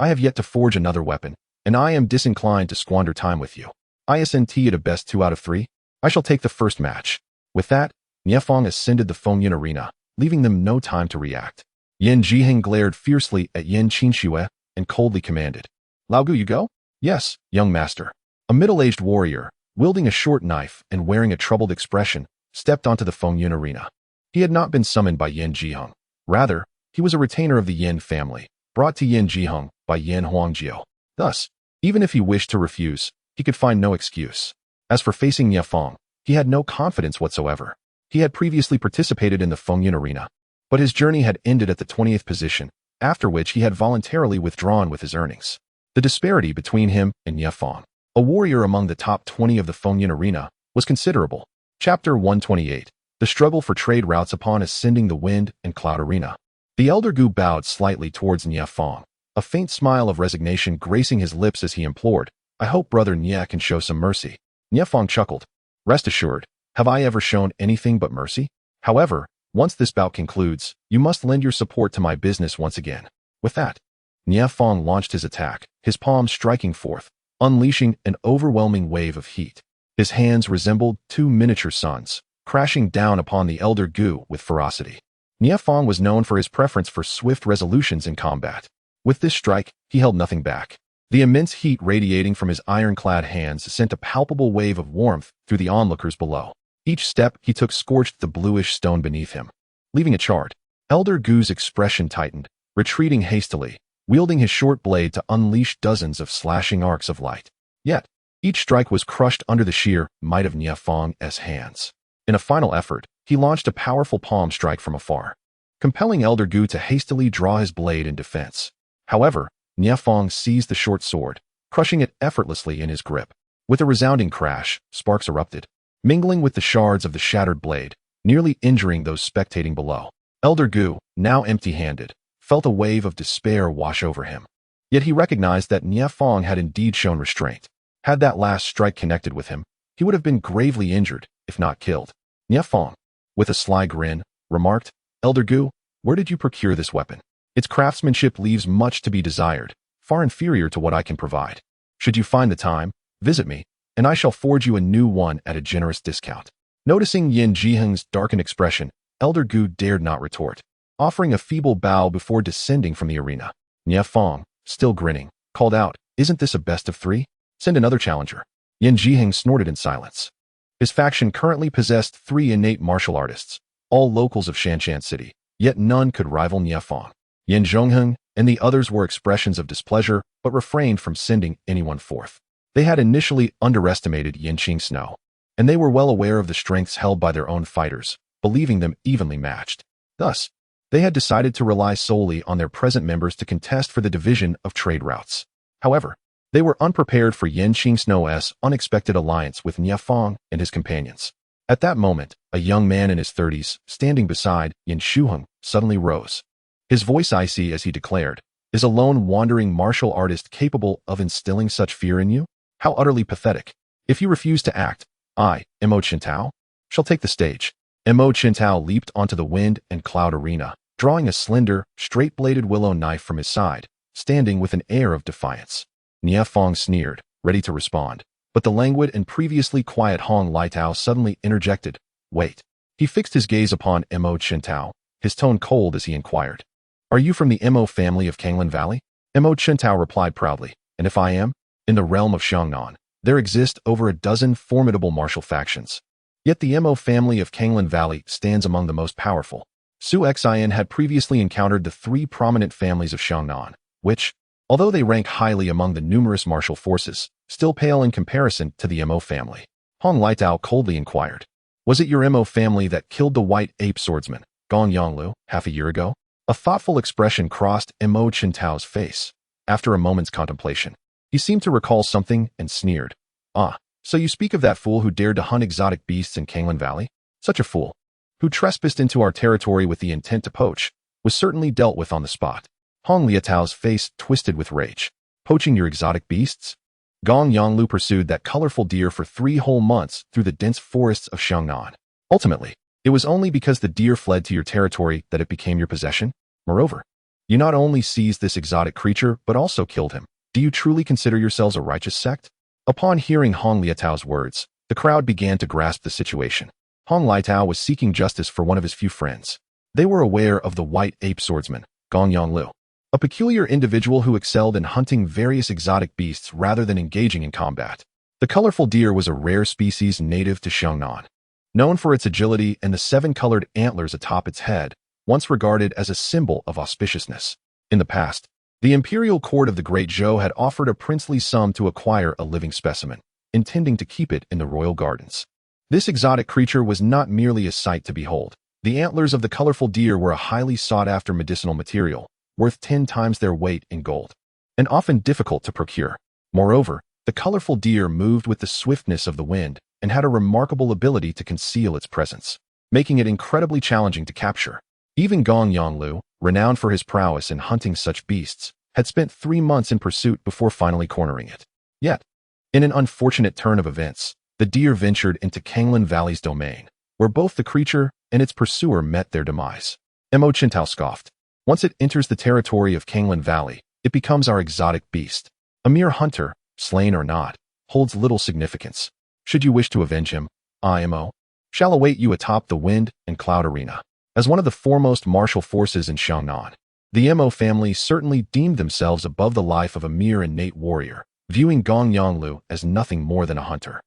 I have yet to forge another weapon, and I am disinclined to squander time with you. ISNT at a best 2 out of 3. I shall take the first match." With that, Nie Fong ascended the Fengyun arena, leaving them no time to react. Yin Zhiheng glared fiercely at Yin Qingxue and coldly commanded, "Lao Gu, you go?" "Yes, young master." A middle-aged warrior, wielding a short knife and wearing a troubled expression, stepped onto the Fengyun arena. He had not been summoned by Yin Zhiheng. Rather, he was a retainer of the Yin family, brought to Yin Zhiheng by Yin Huangjiu. Thus, even if he wished to refuse, he could find no excuse. As for facing Nie Fong, he had no confidence whatsoever. He had previously participated in the Fengyun arena, but his journey had ended at the 20th position, after which he had voluntarily withdrawn with his earnings. The disparity between him and Nie Fong, a warrior among the top 20 of the Fengyun arena, was considerable. Chapter 128. The struggle for trade routes upon ascending the wind and cloud arena. The elder Gu bowed slightly towards Nie Fong, a faint smile of resignation gracing his lips as he implored, "I hope brother Nie can show some mercy." Nie Fong chuckled. "Rest assured, Have I ever shown anything but mercy? However, once this bout concludes, you must lend your support to my business once again. With that, Niafeng launched his attack, his palms striking forth, unleashing an overwhelming wave of heat. His hands resembled two miniature suns, crashing down upon the elder Gu with ferocity. Niafeng was known for his preference for swift resolutions in combat. With this strike, he held nothing back. The immense heat radiating from his ironclad hands sent a palpable wave of warmth through the onlookers below. Each step he took scorched the bluish stone beneath him. Leaving a chart, Elder Gu's expression tightened, retreating hastily, wielding his short blade to unleash dozens of slashing arcs of light. Yet, each strike was crushed under the sheer might of Niafeng's hands. In a final effort, he launched a powerful palm strike from afar, compelling Elder Gu to hastily draw his blade in defense. However, Niafeng seized the short sword, crushing it effortlessly in his grip. With a resounding crash, sparks erupted, mingling with the shards of the shattered blade, nearly injuring those spectating below. Elder Gu, now empty-handed, felt a wave of despair wash over him. Yet he recognized that Niafeng had indeed shown restraint. Had that last strike connected with him, he would have been gravely injured, if not killed. Niafeng, with a sly grin, remarked, "Elder Gu, where did you procure this weapon? Its craftsmanship leaves much to be desired, far inferior to what I can provide. Should you find the time, visit me, and I shall forge you a new one at a generous discount." Noticing Yin Jiheng's darkened expression, Elder Gu dared not retort, offering a feeble bow before descending from the arena. Niafeng, still grinning, called out, "Isn't this a best of three? Send another challenger." Yin Jiheng snorted in silence. His faction currently possessed 3 innate martial artists, all locals of Shanshan City, yet none could rival Niafeng. Yin Zhongheng and the others were expressions of displeasure, but refrained from sending anyone forth. They had initially underestimated Yin Snow, and they were well aware of the strengths held by their own fighters, believing them evenly matched. Thus, they had decided to rely solely on their present members to contest for the division of trade routes. However, they were unprepared for Yin Snow's unexpected alliance with Niafeng and his companions. At that moment, a young man in his 30s, standing beside Yin Shuheng, suddenly rose. His voice icy as he declared, "Is a lone wandering martial artist capable of instilling such fear in you? How utterly pathetic. If you refuse to act, I, Mo Qintao, shall take the stage." Mo Qintao leaped onto the wind and cloud arena, drawing a slender, straight-bladed willow knife from his side, standing with an air of defiance. Niafeng sneered, ready to respond, but the languid and previously quiet Hong Lietao suddenly interjected, "Wait." He fixed his gaze upon Mo Qintao, his tone cold as he inquired, "Are you from the Mo family of Kanglan Valley?" Mo Qintao replied proudly, "And if I am? In the realm of Xiangnan, there exist over a dozen formidable martial factions. Yet the Mo family of Kanglan Valley stands among the most powerful." Su Xian had previously encountered the 3 prominent families of Xiangnan, which, although they rank highly among the numerous martial forces, still pale in comparison to the Mo family. Hong Lietao coldly inquired, "Was it your Mo family that killed the white ape swordsman, Gong Yonglu, half a year ago?" A thoughtful expression crossed Mo Qintao's face. After a moment's contemplation, he seemed to recall something and sneered, "Ah, so you speak of that fool who dared to hunt exotic beasts in Kanglan Valley? Such a fool, who trespassed into our territory with the intent to poach, was certainly dealt with on the spot." Hong Lietao's face twisted with rage. "Poaching your exotic beasts?" Gong Yonglu pursued that colorful deer for 3 whole months through the dense forests of Xiangnan. Ultimately, it was only because the deer fled to your territory that it became your possession. Moreover, you not only seized this exotic creature, but also killed him. Do you truly consider yourselves a righteous sect? Upon hearing Hong Lietao's words, the crowd began to grasp the situation. Hong Lietao was seeking justice for one of his few friends. They were aware of the white ape swordsman, Gong Yonglu, a peculiar individual who excelled in hunting various exotic beasts rather than engaging in combat. The colorful deer was a rare species native to Xiangnan, known for its agility and the 7-colored antlers atop its head, once regarded as a symbol of auspiciousness. In the past, the imperial court of the Great Zhou had offered a princely sum to acquire a living specimen, intending to keep it in the royal gardens. This exotic creature was not merely a sight to behold. The antlers of the colorful deer were a highly sought-after medicinal material, worth 10 times their weight in gold, and often difficult to procure. Moreover, the colorful deer moved with the swiftness of the wind and had a remarkable ability to conceal its presence, making it incredibly challenging to capture. Even Gong Yonglu, renowned for his prowess in hunting such beasts, had spent 3 months in pursuit before finally cornering it. Yet, in an unfortunate turn of events, the deer ventured into Kanglan Valley's domain, where both the creature and its pursuer met their demise. Mo Chintao scoffed. Once it enters the territory of Kanglan Valley, it becomes our exotic beast. A mere hunter, slain or not, holds little significance. Should you wish to avenge him, I, Mo, shall await you atop the wind and cloud arena. As one of the foremost martial forces in Xiangnan, the Mo family certainly deemed themselves above the life of a mere innate warrior, viewing Gong Yonglu as nothing more than a hunter.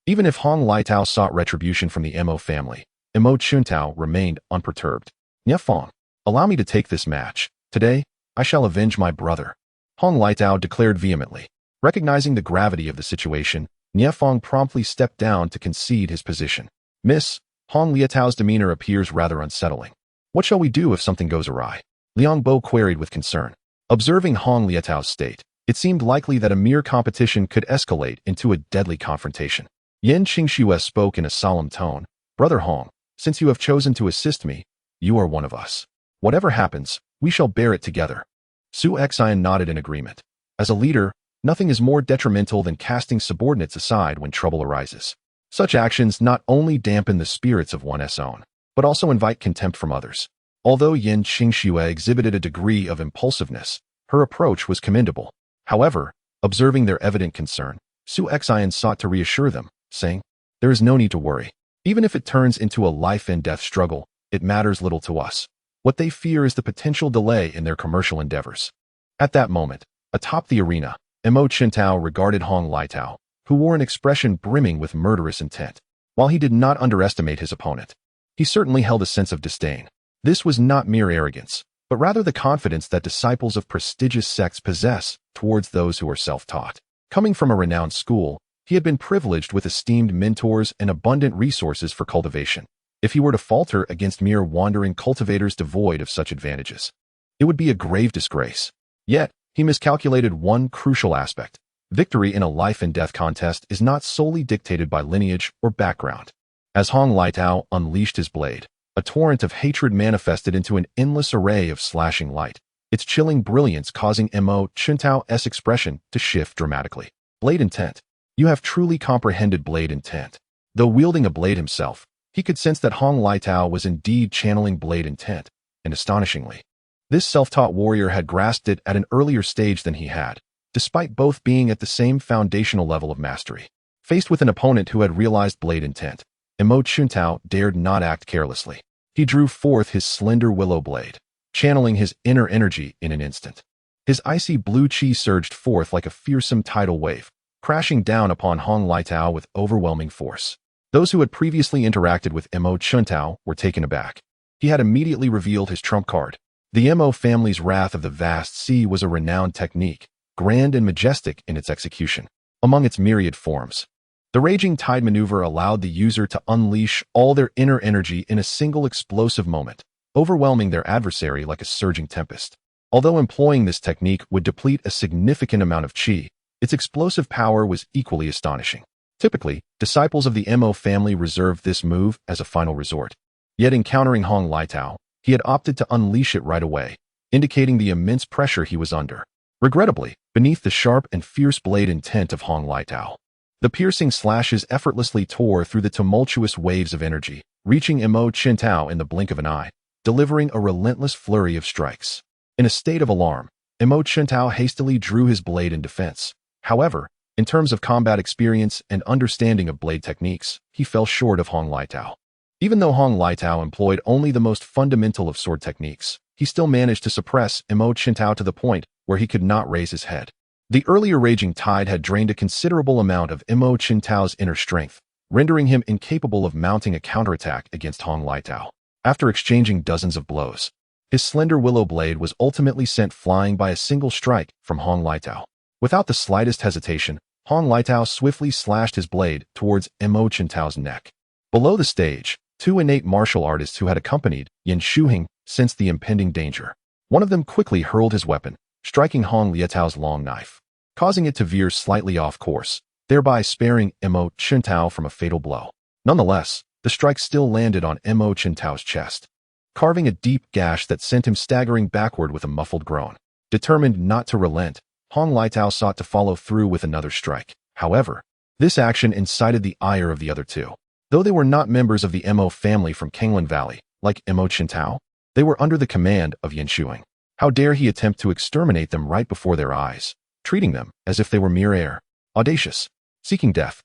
Even if Hong Liatao sought retribution from the Mo family, Mo Chuntao remained unperturbed. "Nie Fong, allow me to take this match. Today, I shall avenge my brother," Hong Liatao declared vehemently. Recognizing the gravity of the situation, Nie Fong promptly stepped down to concede his position. "Miss," Hong Liatao's demeanor appears rather unsettling. "What shall we do if something goes awry?" Liang Bo queried with concern. Observing Hong Liatao's state, it seemed likely that a mere competition could escalate into a deadly confrontation. Yen Qingxue spoke in a solemn tone. "Brother Hong, since you have chosen to assist me, you are one of us. Whatever happens, we shall bear it together." Su Xian nodded in agreement. As a leader, nothing is more detrimental than casting subordinates aside when trouble arises. Such actions not only dampen the spirits of one's own, but also invite contempt from others. Although Yen Qingxue exhibited a degree of impulsiveness, her approach was commendable. However, observing their evident concern, Su Xian sought to reassure them, saying, "There is no need to worry. Even if it turns into a life-and-death struggle, it matters little to us. What they fear is the potential delay in their commercial endeavors." At that moment, atop the arena, Mo Chintao regarded Hong Liatao, who wore an expression brimming with murderous intent. While he did not underestimate his opponent, he certainly held a sense of disdain. This was not mere arrogance, but rather the confidence that disciples of prestigious sects possess towards those who are self-taught. Coming from a renowned school, he had been privileged with esteemed mentors and abundant resources for cultivation. If he were to falter against mere wandering cultivators devoid of such advantages, it would be a grave disgrace. Yet, he miscalculated one crucial aspect. Victory in a life-and-death contest is not solely dictated by lineage or background. As Hong Liatao unleashed his blade, a torrent of hatred manifested into an endless array of slashing light, its chilling brilliance causing Mo Chuntao's expression to shift dramatically. Blade intent. You have truly comprehended blade intent. Though wielding a blade himself, he could sense that Hong Liatao was indeed channeling blade intent, and astonishingly, this self-taught warrior had grasped it at an earlier stage than he had, despite both being at the same foundational level of mastery. Faced with an opponent who had realized blade intent, Mo Chuntao dared not act carelessly. He drew forth his slender willow blade, channeling his inner energy in an instant. His icy blue chi surged forth like a fearsome tidal wave, crashing down upon Hong Liatao with overwhelming force. Those who had previously interacted with Mo Chuntao were taken aback. He had immediately revealed his trump card. The Mo family's Wrath of the Vast Sea was a renowned technique, grand and majestic in its execution. Among its myriad forms, the Raging Tide maneuver allowed the user to unleash all their inner energy in a single explosive moment, overwhelming their adversary like a surging tempest. Although employing this technique would deplete a significant amount of chi, its explosive power was equally astonishing. Typically, disciples of the Mo family reserved this move as a final resort. Yet encountering Hong Liatao, he had opted to unleash it right away, indicating the immense pressure he was under. Regrettably, beneath the sharp and fierce blade intent of Hong Liatao, the piercing slashes effortlessly tore through the tumultuous waves of energy, reaching Mo Chintao in the blink of an eye, delivering a relentless flurry of strikes. In a state of alarm, Mo Chintao hastily drew his blade in defense. However, in terms of combat experience and understanding of blade techniques, he fell short of Hong Liatao. Even though Hong Liatao employed only the most fundamental of sword techniques, he still managed to suppress Mo Chintao to the point where he could not raise his head. The earlier Raging Tide had drained a considerable amount of Mo Chintao's inner strength, rendering him incapable of mounting a counterattack against Hong Liatao. After exchanging dozens of blows, his slender willow blade was ultimately sent flying by a single strike from Hong Liatao. Without the slightest hesitation, Hong Liatao swiftly slashed his blade towards Mo Chintao's neck. Below the stage, two innate martial artists who had accompanied Yin Shuheng sensed the impending danger. One of them quickly hurled his weapon, striking Hong Liatao's long knife, causing it to veer slightly off course, thereby sparing Mo Chintao from a fatal blow. Nonetheless, the strike still landed on Mo Chintao's chest, carving a deep gash that sent him staggering backward with a muffled groan. Determined not to relent, Hong Liatao sought to follow through with another strike. However, This action incited the ire of the other two. Though they were not members of the Mo family from Kanglan Valley, like Mo Qintao, they were under the command of Yin Shuang. How dare he attempt to exterminate them right before their eyes, treating them as if they were mere air, audacious, seeking death.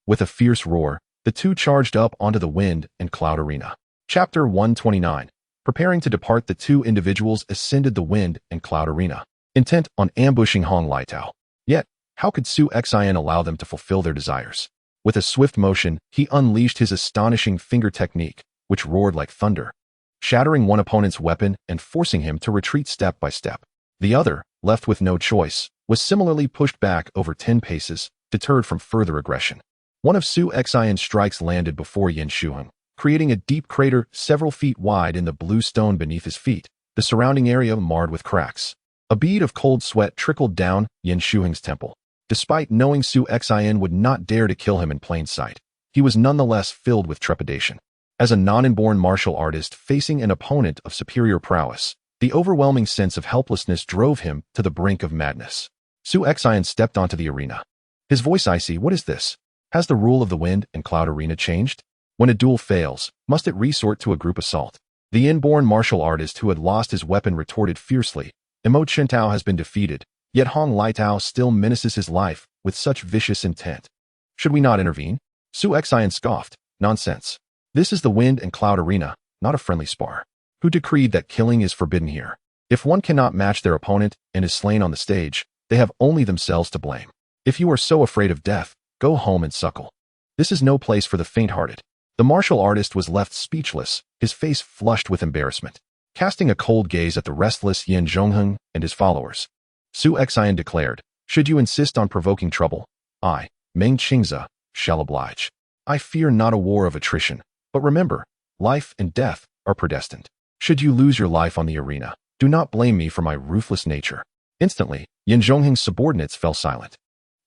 With a fierce roar, the two charged up onto the wind and cloud arena. Chapter 129. Preparing to depart, the two individuals ascended the wind and cloud arena, intent on ambushing Hong Liatao. Yet, how could Su Xian allow them to fulfill their desires? With a swift motion, he unleashed his astonishing finger technique, which roared like thunder, shattering one opponent's weapon and forcing him to retreat step by step. The other, left with no choice, was similarly pushed back over 10 paces, deterred from further aggression. One of Su Xian's strikes landed before Yin Shuang, creating a deep crater several feet wide in the blue stone beneath his feet, the surrounding area marred with cracks. A bead of cold sweat trickled down Yin Shuang's temple. Despite knowing Su Xian would not dare to kill him in plain sight, he was nonetheless filled with trepidation. As a non-inborn martial artist facing an opponent of superior prowess, the overwhelming sense of helplessness drove him to the brink of madness. Su Xian stepped onto the arena. His voice icy. What is this? Has the rule of the wind and cloud arena changed? When a duel fails, must it resort to a group assault? The inborn martial artist who had lost his weapon retorted fiercely. Mo Qintao has been defeated, yet Hong Liatao still menaces his life with such vicious intent. Should we not intervene? Su Xian scoffed. Nonsense. This is the wind and cloud arena, not a friendly spar. Who decreed that killing is forbidden here? If one cannot match their opponent and is slain on the stage, they have only themselves to blame. If you are so afraid of death, go home and suckle. This is no place for the faint-hearted. The martial artist was left speechless, his face flushed with embarrassment. Casting a cold gaze at the restless Yin Zhongheng and his followers, Su Xian declared, should you insist on provoking trouble, I, Meng Qingze, shall oblige. I fear not a war of attrition, but remember, life and death are predestined. Should you lose your life on the arena, do not blame me for my ruthless nature. Instantly, Yin Zhongheng's subordinates fell silent.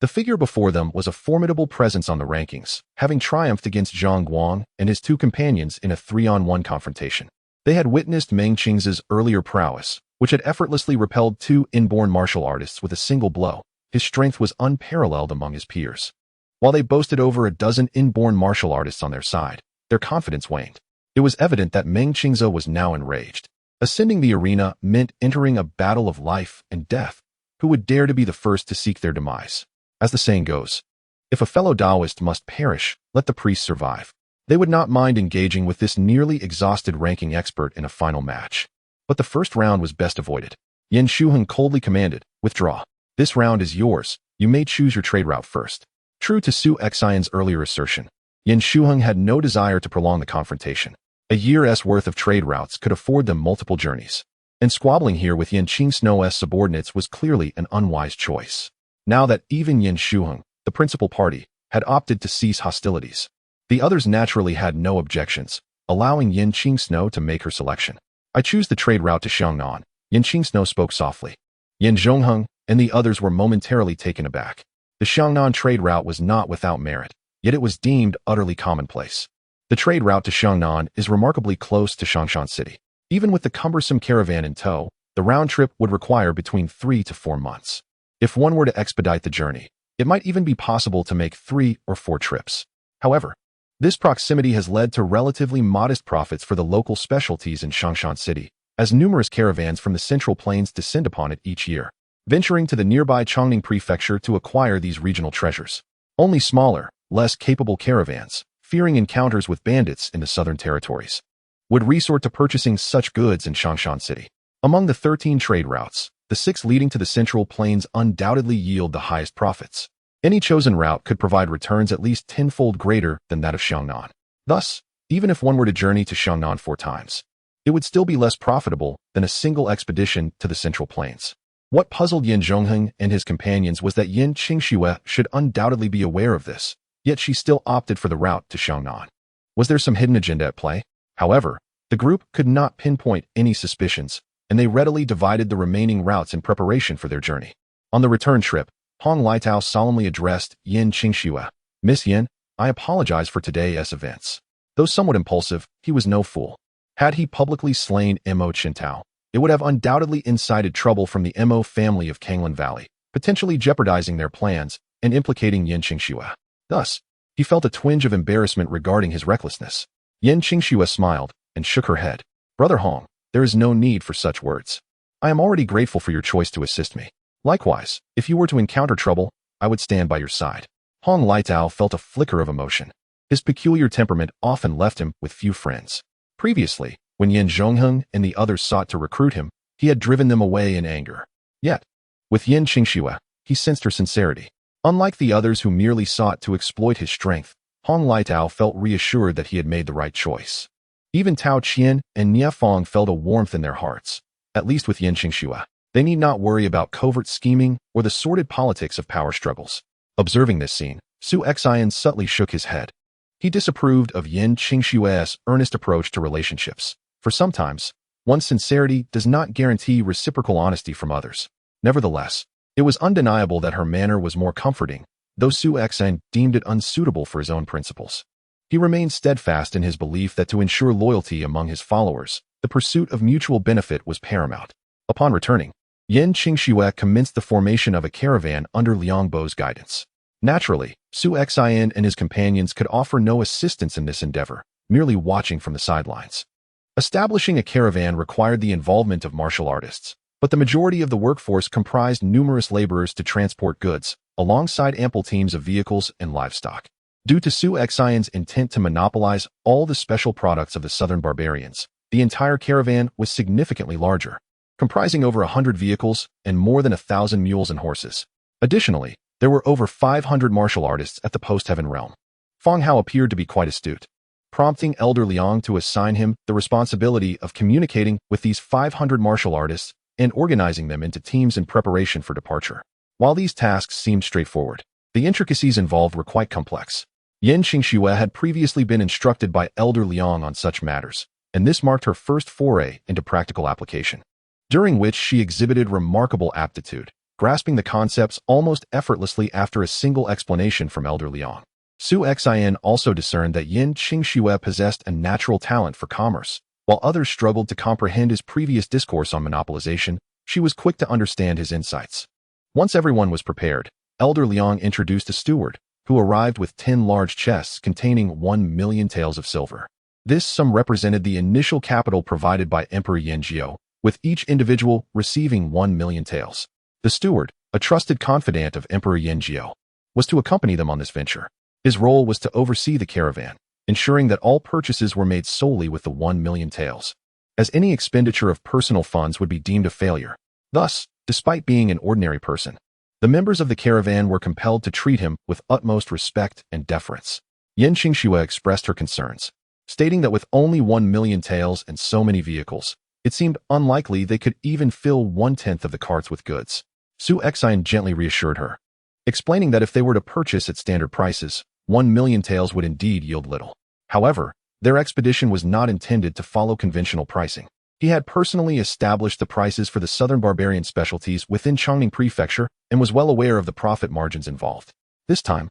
The figure before them was a formidable presence on the rankings, having triumphed against Zhang Guang and his two companions in a 3-on-1 confrontation. They had witnessed Meng Qingze's earlier prowess, which had effortlessly repelled two inborn martial artists with a single blow. His strength was unparalleled among his peers. While they boasted over a dozen inborn martial artists on their side, their confidence waned. It was evident that Meng Qingze was now enraged. Ascending the arena meant entering a battle of life and death. Who would dare to be the first to seek their demise? As the saying goes, if a fellow Taoist must perish, let the priest survive. They would not mind engaging with this nearly exhausted ranking expert in a final match. But the first round was best avoided. Yin Shuang coldly commanded, withdraw. This round is yours. You may choose your trade route first. True to Su Xian's earlier assertion, Yin Shuang had no desire to prolong the confrontation. A year's worth of trade routes could afford them multiple journeys. And squabbling here with Yin Qing's subordinates was clearly an unwise choice. Now that even Yin Shuang, the principal party, had opted to cease hostilities, the others naturally had no objections, allowing Yin Qing's to make her selection. I choose the trade route to Xiangnan, Yin Qing's spoke softly. Yin Zhongheng and the others were momentarily taken aback. The Xiangnan trade route was not without merit, yet it was deemed utterly commonplace. The trade route to Xiangnan is remarkably close to Changshan City. Even with the cumbersome caravan in tow, the round trip would require between 3 to 4 months. If one were to expedite the journey, it might even be possible to make 3 or 4 trips. However, this proximity has led to relatively modest profits for the local specialties in Changshan City, as numerous caravans from the Central Plains descend upon it each year, venturing to the nearby Chongning Prefecture to acquire these regional treasures. Only smaller, less capable caravans, fearing encounters with bandits in the southern territories, would resort to purchasing such goods in Changshan City. Among the 13 trade routes, the 6 leading to the Central Plains undoubtedly yield the highest profits. Any chosen route could provide returns at least 10-fold greater than that of Xiangnan. Thus, even if one were to journey to Xiangnan 4 times, it would still be less profitable than a single expedition to the Central Plains. What puzzled Yin Zhongheng and his companions was that Yin Qingxue should undoubtedly be aware of this, yet she still opted for the route to Xiangnan. Was there some hidden agenda at play? However, the group could not pinpoint any suspicions, and they readily divided the remaining routes in preparation for their journey. On the return trip, Hong Liatao solemnly addressed Yin Qingxue. Miss Yin, I apologize for today's events. Though somewhat impulsive, he was no fool. Had he publicly slain Mo Qintao, it would have undoubtedly incited trouble from the Mo family of Kanglan Valley, potentially jeopardizing their plans and implicating Yin Qingxue. Thus, he felt a twinge of embarrassment regarding his recklessness. Yin Qingxue smiled and shook her head. Brother Hong, there is no need for such words. I am already grateful for your choice to assist me. Likewise, if you were to encounter trouble, I would stand by your side. Hong Liitao felt a flicker of emotion. His peculiar temperament often left him with few friends. Previously, when Yin Zhongheng and the others sought to recruit him, he had driven them away in anger. Yet, with Yin Qingxue, he sensed her sincerity. Unlike the others who merely sought to exploit his strength, Hong Liitao felt reassured that he had made the right choice. Even Tao Qian and Nie Fong felt a warmth in their hearts. At least with Yin Qingxue, they need not worry about covert scheming or the sordid politics of power struggles. Observing this scene, Su Xian subtly shook his head. He disapproved of Yin Qingxue's earnest approach to relationships, for sometimes, one's sincerity does not guarantee reciprocal honesty from others. Nevertheless, it was undeniable that her manner was more comforting, though Su Xian deemed it unsuitable for his own principles. He remained steadfast in his belief that to ensure loyalty among his followers, the pursuit of mutual benefit was paramount. Upon returning, Yin Qingxue commenced the formation of a caravan under Liang Bo's guidance. Naturally, Su Xian and his companions could offer no assistance in this endeavor, merely watching from the sidelines. Establishing a caravan required the involvement of martial artists, but the majority of the workforce comprised numerous laborers to transport goods, alongside ample teams of vehicles and livestock. Due to Su Xian's intent to monopolize all the special products of the southern barbarians, the entire caravan was significantly larger, comprising over 100 vehicles and more than 1,000 mules and horses. Additionally, there were over 500 martial artists at the post-heaven realm. Feng Hao appeared to be quite astute, prompting Elder Liang to assign him the responsibility of communicating with these 500 martial artists and organizing them into teams in preparation for departure. While these tasks seemed straightforward, the intricacies involved were quite complex. Yin Qingxue had previously been instructed by Elder Liang on such matters, and this marked her first foray into practical application, during which she exhibited remarkable aptitude, grasping the concepts almost effortlessly after a single explanation from Elder Liang. Su Xian also discerned that Yin Qingxue possessed a natural talent for commerce. While others struggled to comprehend his previous discourse on monopolization, she was quick to understand his insights. Once everyone was prepared, Elder Liang introduced a steward, who arrived with 10 large chests containing 1 million taels of silver. This sum represented the initial capital provided by Emperor Yanjiao, with each individual receiving 1 million taels. The steward, a trusted confidant of Emperor Yanjiao, was to accompany them on this venture. His role was to oversee the caravan, ensuring that all purchases were made solely with the 1 million taels, as any expenditure of personal funds would be deemed a failure. Thus, despite being an ordinary person, the members of the caravan were compelled to treat him with utmost respect and deference. Yin Qingxue expressed her concerns, stating that with only 1 million taels and so many vehicles, it seemed unlikely they could even fill 1/10 of the carts with goods. Su Xian gently reassured her, explaining that if they were to purchase at standard prices, 1 million taels would indeed yield little. However, their expedition was not intended to follow conventional pricing. He had personally established the prices for the southern barbarian specialties within Chongning Prefecture and was well aware of the profit margins involved. This time,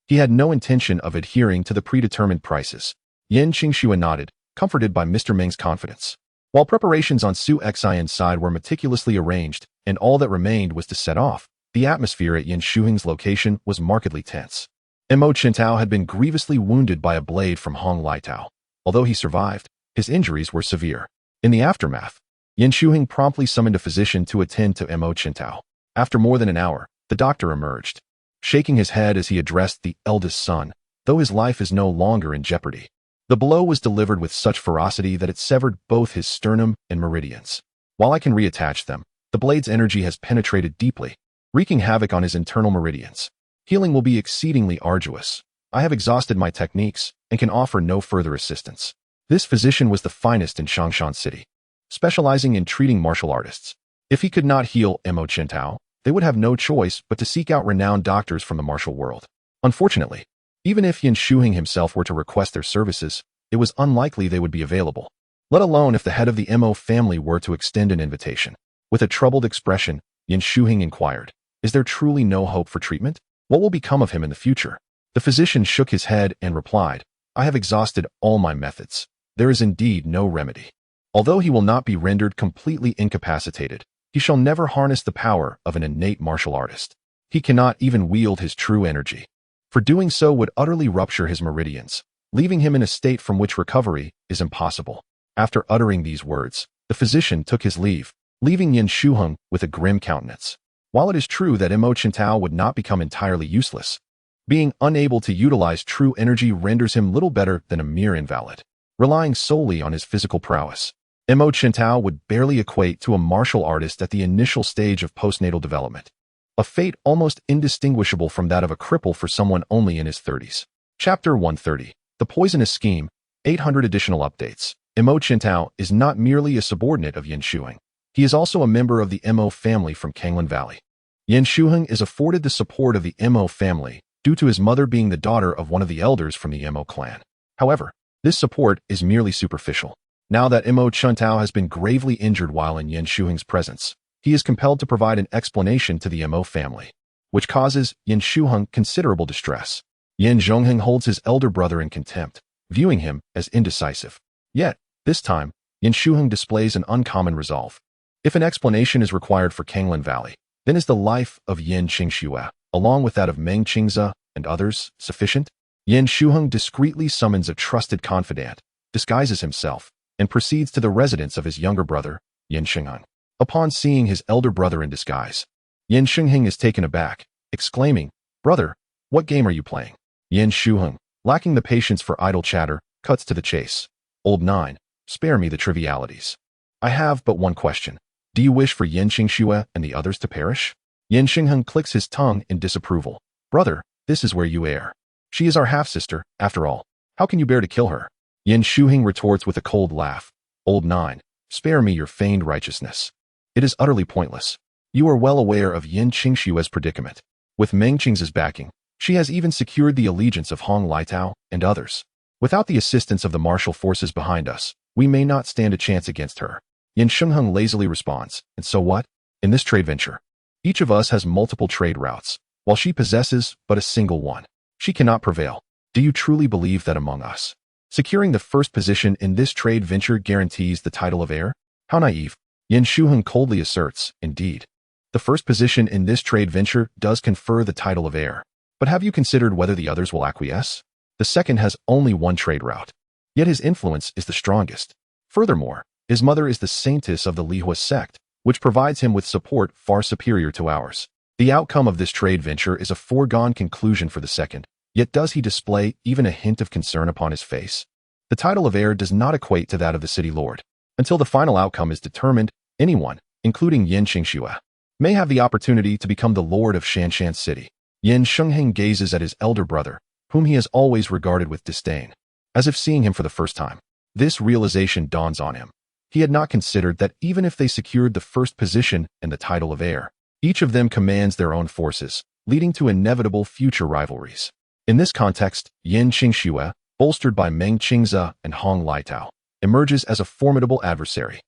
he had no intention of adhering to the predetermined prices. Yin Qingxue nodded, comforted by Mr. Meng's confidence. While preparations on Su Xian's side were meticulously arranged and all that remained was to set off, the atmosphere at Yin Shuheng's location was markedly tense. Mo Qintao had been grievously wounded by a blade from Hong Liitao. Although he survived, his injuries were severe. In the aftermath, Yin Shuheng promptly summoned a physician to attend to Mo Qintao. After more than an hour, the doctor emerged, shaking his head as he addressed the eldest son, though his life is no longer in jeopardy. The blow was delivered with such ferocity that it severed both his sternum and meridians. While I can reattach them, the blade's energy has penetrated deeply, wreaking havoc on his internal meridians. Healing will be exceedingly arduous. I have exhausted my techniques and can offer no further assistance. This physician was the finest in Changshan City, specializing in treating martial artists. If he could not heal Mo Qintao, they would have no choice but to seek out renowned doctors from the martial world. Unfortunately, even if Yin Shuheng himself were to request their services, it was unlikely they would be available, let alone if the head of the Mo family were to extend an invitation. With a troubled expression, Yin Shuheng inquired, "Is there truly no hope for treatment? What will become of him in the future?" The physician shook his head and replied, "I have exhausted all my methods. There is indeed no remedy. Although he will not be rendered completely incapacitated, he shall never harness the power of an innate martial artist. He cannot even wield his true energy. for doing so would utterly rupture his meridians, leaving him in a state from which recovery is impossible. After uttering these words, the physician took his leave, leaving Yin Shuheng with a grim countenance. While it is true that Mo Chintao would not become entirely useless, being unable to utilize true energy renders him little better than a mere invalid. Relying solely on his physical prowess, Mo Chintao would barely equate to a martial artist at the initial stage of postnatal development, a fate almost indistinguishable from that of a cripple for someone only in his 30s. Chapter 130. The Poisonous Scheme, 800 additional updates. Mo Chintao is not merely a subordinate of Yin Shuheng. He is also a member of the Mo family from Kanglan Valley. Yin Shuheng is afforded the support of the Mo family due to his mother being the daughter of one of the elders from the Mo clan. However, this support is merely superficial. Now that Mo Chintao has been gravely injured while in Yin Shuheng's presence, he is compelled to provide an explanation to the Mo family, which causes Yin Shuheng considerable distress. Yin Zhongheng holds his elder brother in contempt, viewing him as indecisive. Yet, this time, Yin Shuheng displays an uncommon resolve. If an explanation is required for Kanglan Valley, then is the life of Yin Qingxue, along with that of Meng Qingze and others, sufficient? Yin Shuheng discreetly summons a trusted confidant, disguises himself, and proceeds to the residence of his younger brother, Yin Shengheng. Upon seeing his elder brother in disguise, Yin Shengheng is taken aback, exclaiming, "Brother, what game are you playing?" Yin Shuheng, lacking the patience for idle chatter, cuts to the chase. "Old Nine, spare me the trivialities. I have but one question. Do you wish for Yin Qingxue and the others to perish?" Yin Shengheng clicks his tongue in disapproval. "Brother, this is where you err. She is our half-sister, after all. How can you bear to kill her?" Yin Shuheng retorts with a cold laugh. "Old Nine, spare me your feigned righteousness. It is utterly pointless. You are well aware of Yin Qingxue's predicament. With Meng Qingze's backing, she has even secured the allegiance of Hong Liitao and others. Without the assistance of the martial forces behind us, we may not stand a chance against her." Yin Shengheng lazily responds, "And so what? In this trade venture, each of us has multiple trade routes, while she possesses but a single one. She cannot prevail. Do you truly believe that among us, securing the first position in this trade venture guarantees the title of heir? How naive." Yin Shuheng coldly asserts, "Indeed, the first position in this trade venture does confer the title of heir. But have you considered whether the others will acquiesce? The second has only one trade route, yet his influence is the strongest. Furthermore, his mother is the saintess of the Lihua sect, which provides him with support far superior to ours. The outcome of this trade venture is a foregone conclusion for the second, yet does he display even a hint of concern upon his face? The title of heir does not equate to that of the city lord. Until the final outcome is determined, anyone, including Yin Qingxue, may have the opportunity to become the lord of Shanshan City." Yin Shengheng gazes at his elder brother, whom he has always regarded with disdain, as if seeing him for the first time. This realization dawns on him. He had not considered that even if they secured the first position and the title of heir, each of them commands their own forces, leading to inevitable future rivalries. In this context, Yin Qingxue, bolstered by Meng Qingze and Hong Liitao, emerges as a formidable adversary.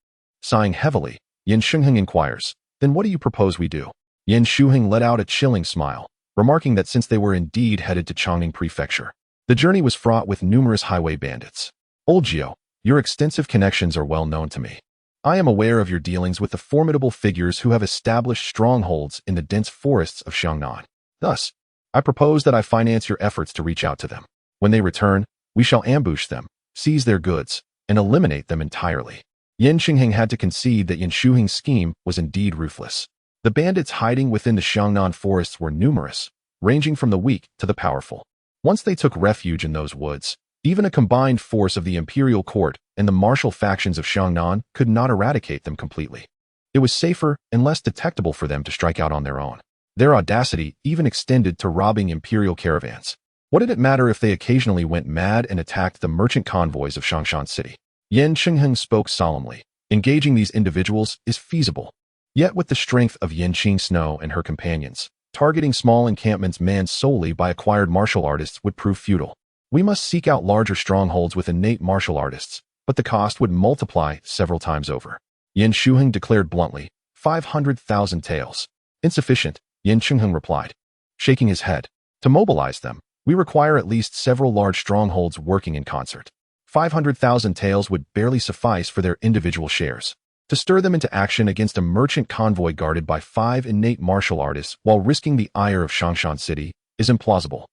Sighing heavily, Yin Shengheng inquires, "Then what do you propose we do?" Yin Shuheng let out a chilling smile, remarking that since they were indeed headed to Chongning Prefecture, the journey was fraught with numerous highway bandits. "Old Jiao, your extensive connections are well known to me. I am aware of your dealings with the formidable figures who have established strongholds in the dense forests of Xiangnan. Thus, I propose that I finance your efforts to reach out to them. When they return, we shall ambush them, seize their goods, and eliminate them entirely." Yin Shengheng had to concede that Yin Shuheng's scheme was indeed ruthless. The bandits hiding within the Xiangnan forests were numerous, ranging from the weak to the powerful. Once they took refuge in those woods, even a combined force of the imperial court and the martial factions of Xiangnan could not eradicate them completely. It was safer and less detectable for them to strike out on their own. Their audacity even extended to robbing imperial caravans. What did it matter if they occasionally went mad and attacked the merchant convoys of Shanshan City? Yin Shengheng spoke solemnly. Engaging these individuals is feasible. Yet with the strength of Yin Qing Snow and her companions, targeting small encampments manned solely by acquired martial artists would prove futile. We must seek out larger strongholds with innate martial artists, but the cost would multiply several times over. Yin Shuheng declared bluntly, 500,000 taels. Insufficient, Yin Shengheng replied, shaking his head. To mobilize them, we require at least several large strongholds working in concert. 500,000 taels would barely suffice for their individual shares. To stir them into action against a merchant convoy guarded by 5 innate martial artists while risking the ire of Shanshan City is implausible.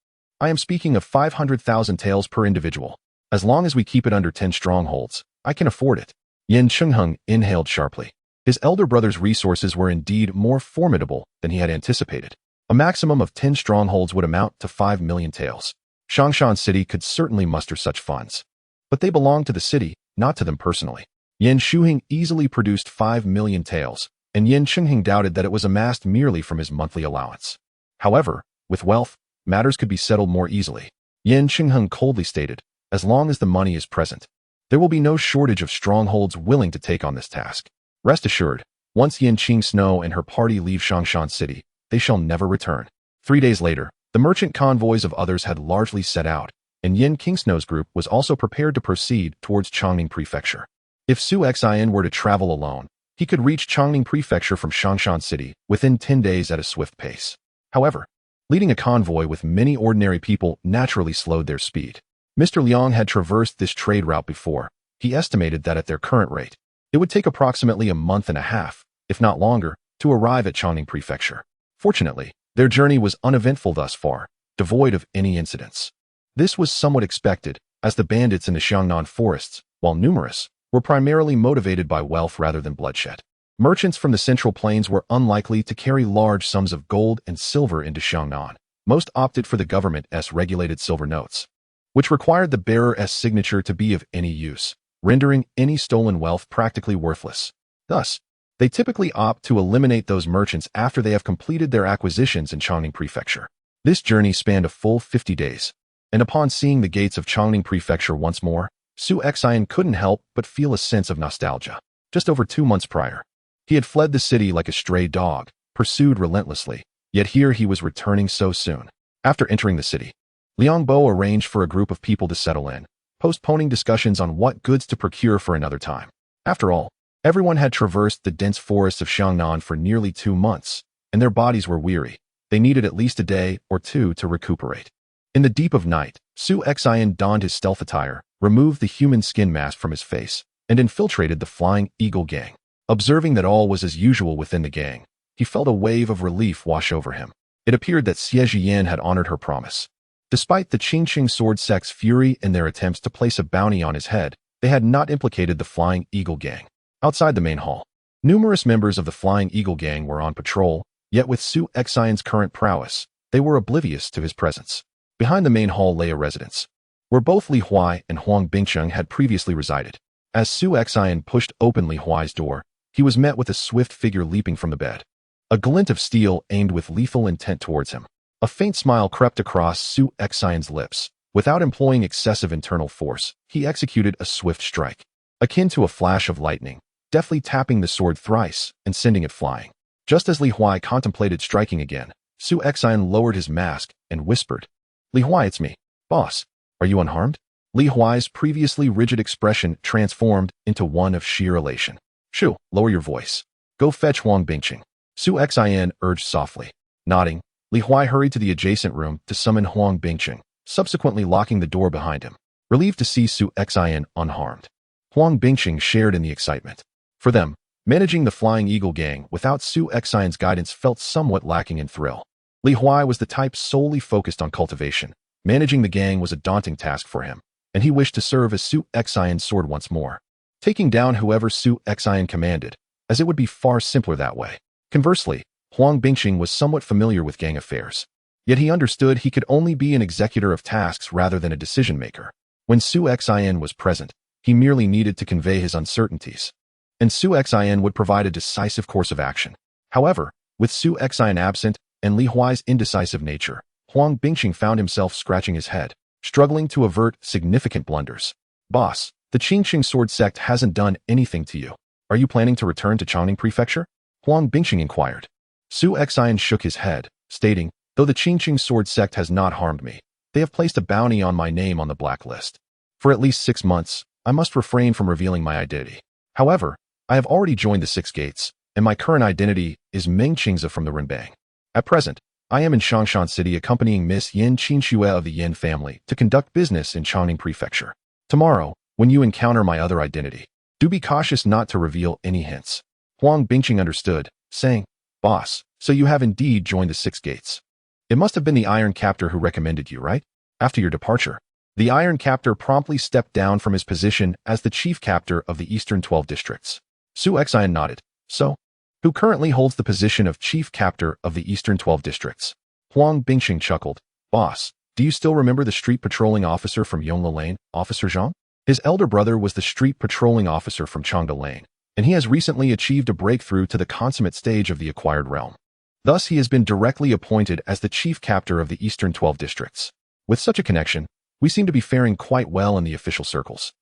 I am speaking of 500,000 taels per individual. As long as we keep it under 10 strongholds, I can afford it. Yin Chengheng inhaled sharply. His elder brother's resources were indeed more formidable than he had anticipated. A maximum of 10 strongholds would amount to 5 million taels. Changshan City could certainly muster such funds. But they belonged to the city, not to them personally. Yin Shuheng easily produced 5 million taels, and Yin Chengheng doubted that it was amassed merely from his monthly allowance. However, with wealth, matters could be settled more easily. Yin Chengheng coldly stated, as long as the money is present, there will be no shortage of strongholds willing to take on this task. Rest assured, once Yin Qing Snow and her party leave Changshan City, they shall never return. 3 days later, the merchant convoys of others had largely set out, and Yin Kingsnow's group was also prepared to proceed towards Changning Prefecture. If Su Xian were to travel alone, he could reach Changning Prefecture from Changshan City within 10 days at a swift pace. However, leading a convoy with many ordinary people naturally slowed their speed. Mr. Liang had traversed this trade route before. He estimated that at their current rate, it would take approximately a month and a half, if not longer, to arrive at Changning Prefecture. Fortunately, their journey was uneventful thus far, devoid of any incidents. This was somewhat expected, as the bandits in the Xiangnan forests, while numerous, were primarily motivated by wealth rather than bloodshed. Merchants from the Central Plains were unlikely to carry large sums of gold and silver into Xiangnan. Most opted for the government's regulated silver notes, which required the bearer's signature to be of any use, rendering any stolen wealth practically worthless. Thus, they typically opt to eliminate those merchants after they have completed their acquisitions in Changning Prefecture. This journey spanned a full 50 days, and upon seeing the gates of Changning Prefecture once more, Su Xian couldn't help but feel a sense of nostalgia. Just over 2 months prior, he had fled the city like a stray dog, pursued relentlessly, yet here he was returning so soon. After entering the city, Liang Bo arranged for a group of people to settle in, postponing discussions on what goods to procure for another time. After all, everyone had traversed the dense forests of Xiangnan for nearly 2 months, and their bodies were weary. They needed at least a day or two to recuperate. In the deep of night, Su Xian donned his stealth attire, removed the human skin mask from his face, and infiltrated the Flying Eagle gang. Observing that all was as usual within the gang, he felt a wave of relief wash over him. It appeared that Xie Zhiyan had honored her promise. Despite the Qingqing sword sect's fury in their attempts to place a bounty on his head, they had not implicated the Flying Eagle gang. Outside the main hall, numerous members of the Flying Eagle gang were on patrol, yet with Su Xian's current prowess, they were oblivious to his presence. Behind the main hall lay a residence, where both Li Huai and Huang Bingcheng had previously resided. As Su Xian pushed open Li Huai's door, he was met with a swift figure leaping from the bed. A glint of steel aimed with lethal intent towards him. A faint smile crept across Su Xian's lips. Without employing excessive internal force, he executed a swift strike, akin to a flash of lightning, deftly tapping the sword thrice and sending it flying. Just as Li Huai contemplated striking again, Su Xian lowered his mask and whispered, "Li Huai, it's me. Boss, are you unharmed?" Li Huai's previously rigid expression transformed into one of sheer elation. "Shu, lower your voice. Go fetch Huang Bingqing," Su Xian urged softly. Nodding, Li Huai hurried to the adjacent room to summon Huang Bingqing, subsequently locking the door behind him. Relieved to see Su Xian unharmed, Huang Bingqing shared in the excitement. For them, managing the Flying Eagle gang without Su Xian's guidance felt somewhat lacking in thrill. Li Huai was the type solely focused on cultivation. Managing the gang was a daunting task for him, and he wished to serve as Su Xian's sword once more, taking down whoever Su Xian commanded, as it would be far simpler that way. Conversely, Huang Bingqing was somewhat familiar with gang affairs, yet he understood he could only be an executor of tasks rather than a decision-maker. When Su Xian was present, he merely needed to convey his uncertainties, and Su Xian would provide a decisive course of action. However, with Su Xian absent and Li Huai's indecisive nature, Huang Bingqing found himself scratching his head, struggling to avert significant blunders. "Boss, the Qingqing sword sect hasn't done anything to you. Are you planning to return to Changning Prefecture?" Huang Bingqing inquired. Su Xian shook his head, stating, "Though the Qingqing sword sect has not harmed me, they have placed a bounty on my name on the blacklist. For at least 6 months, I must refrain from revealing my identity. However, I have already joined the Six Gates, and my current identity is Meng Qingze from the Renbang. At present, I am in Changshan City accompanying Miss Yin Qinxue of the Yin family to conduct business in Changning Prefecture. Tomorrow, when you encounter my other identity, do be cautious not to reveal any hints." Huang Bingqing understood, saying, "Boss, so you have indeed joined the Six Gates. It must have been the Iron Captor who recommended you, right?" After your departure, the Iron Captor promptly stepped down from his position as the chief captor of the Eastern 12 districts. Su Xian nodded. So, who currently holds the position of chief captor of the Eastern 12 districts? Huang Bingxing chuckled. Boss, do you still remember the street patrolling officer from Yongla Lane, Officer Zhang? His elder brother was the street patrolling officer from Changda Lane, and he has recently achieved a breakthrough to the consummate stage of the acquired realm. Thus, he has been directly appointed as the chief captor of the Eastern 12 districts. With such a connection, we seem to be faring quite well in the official circles.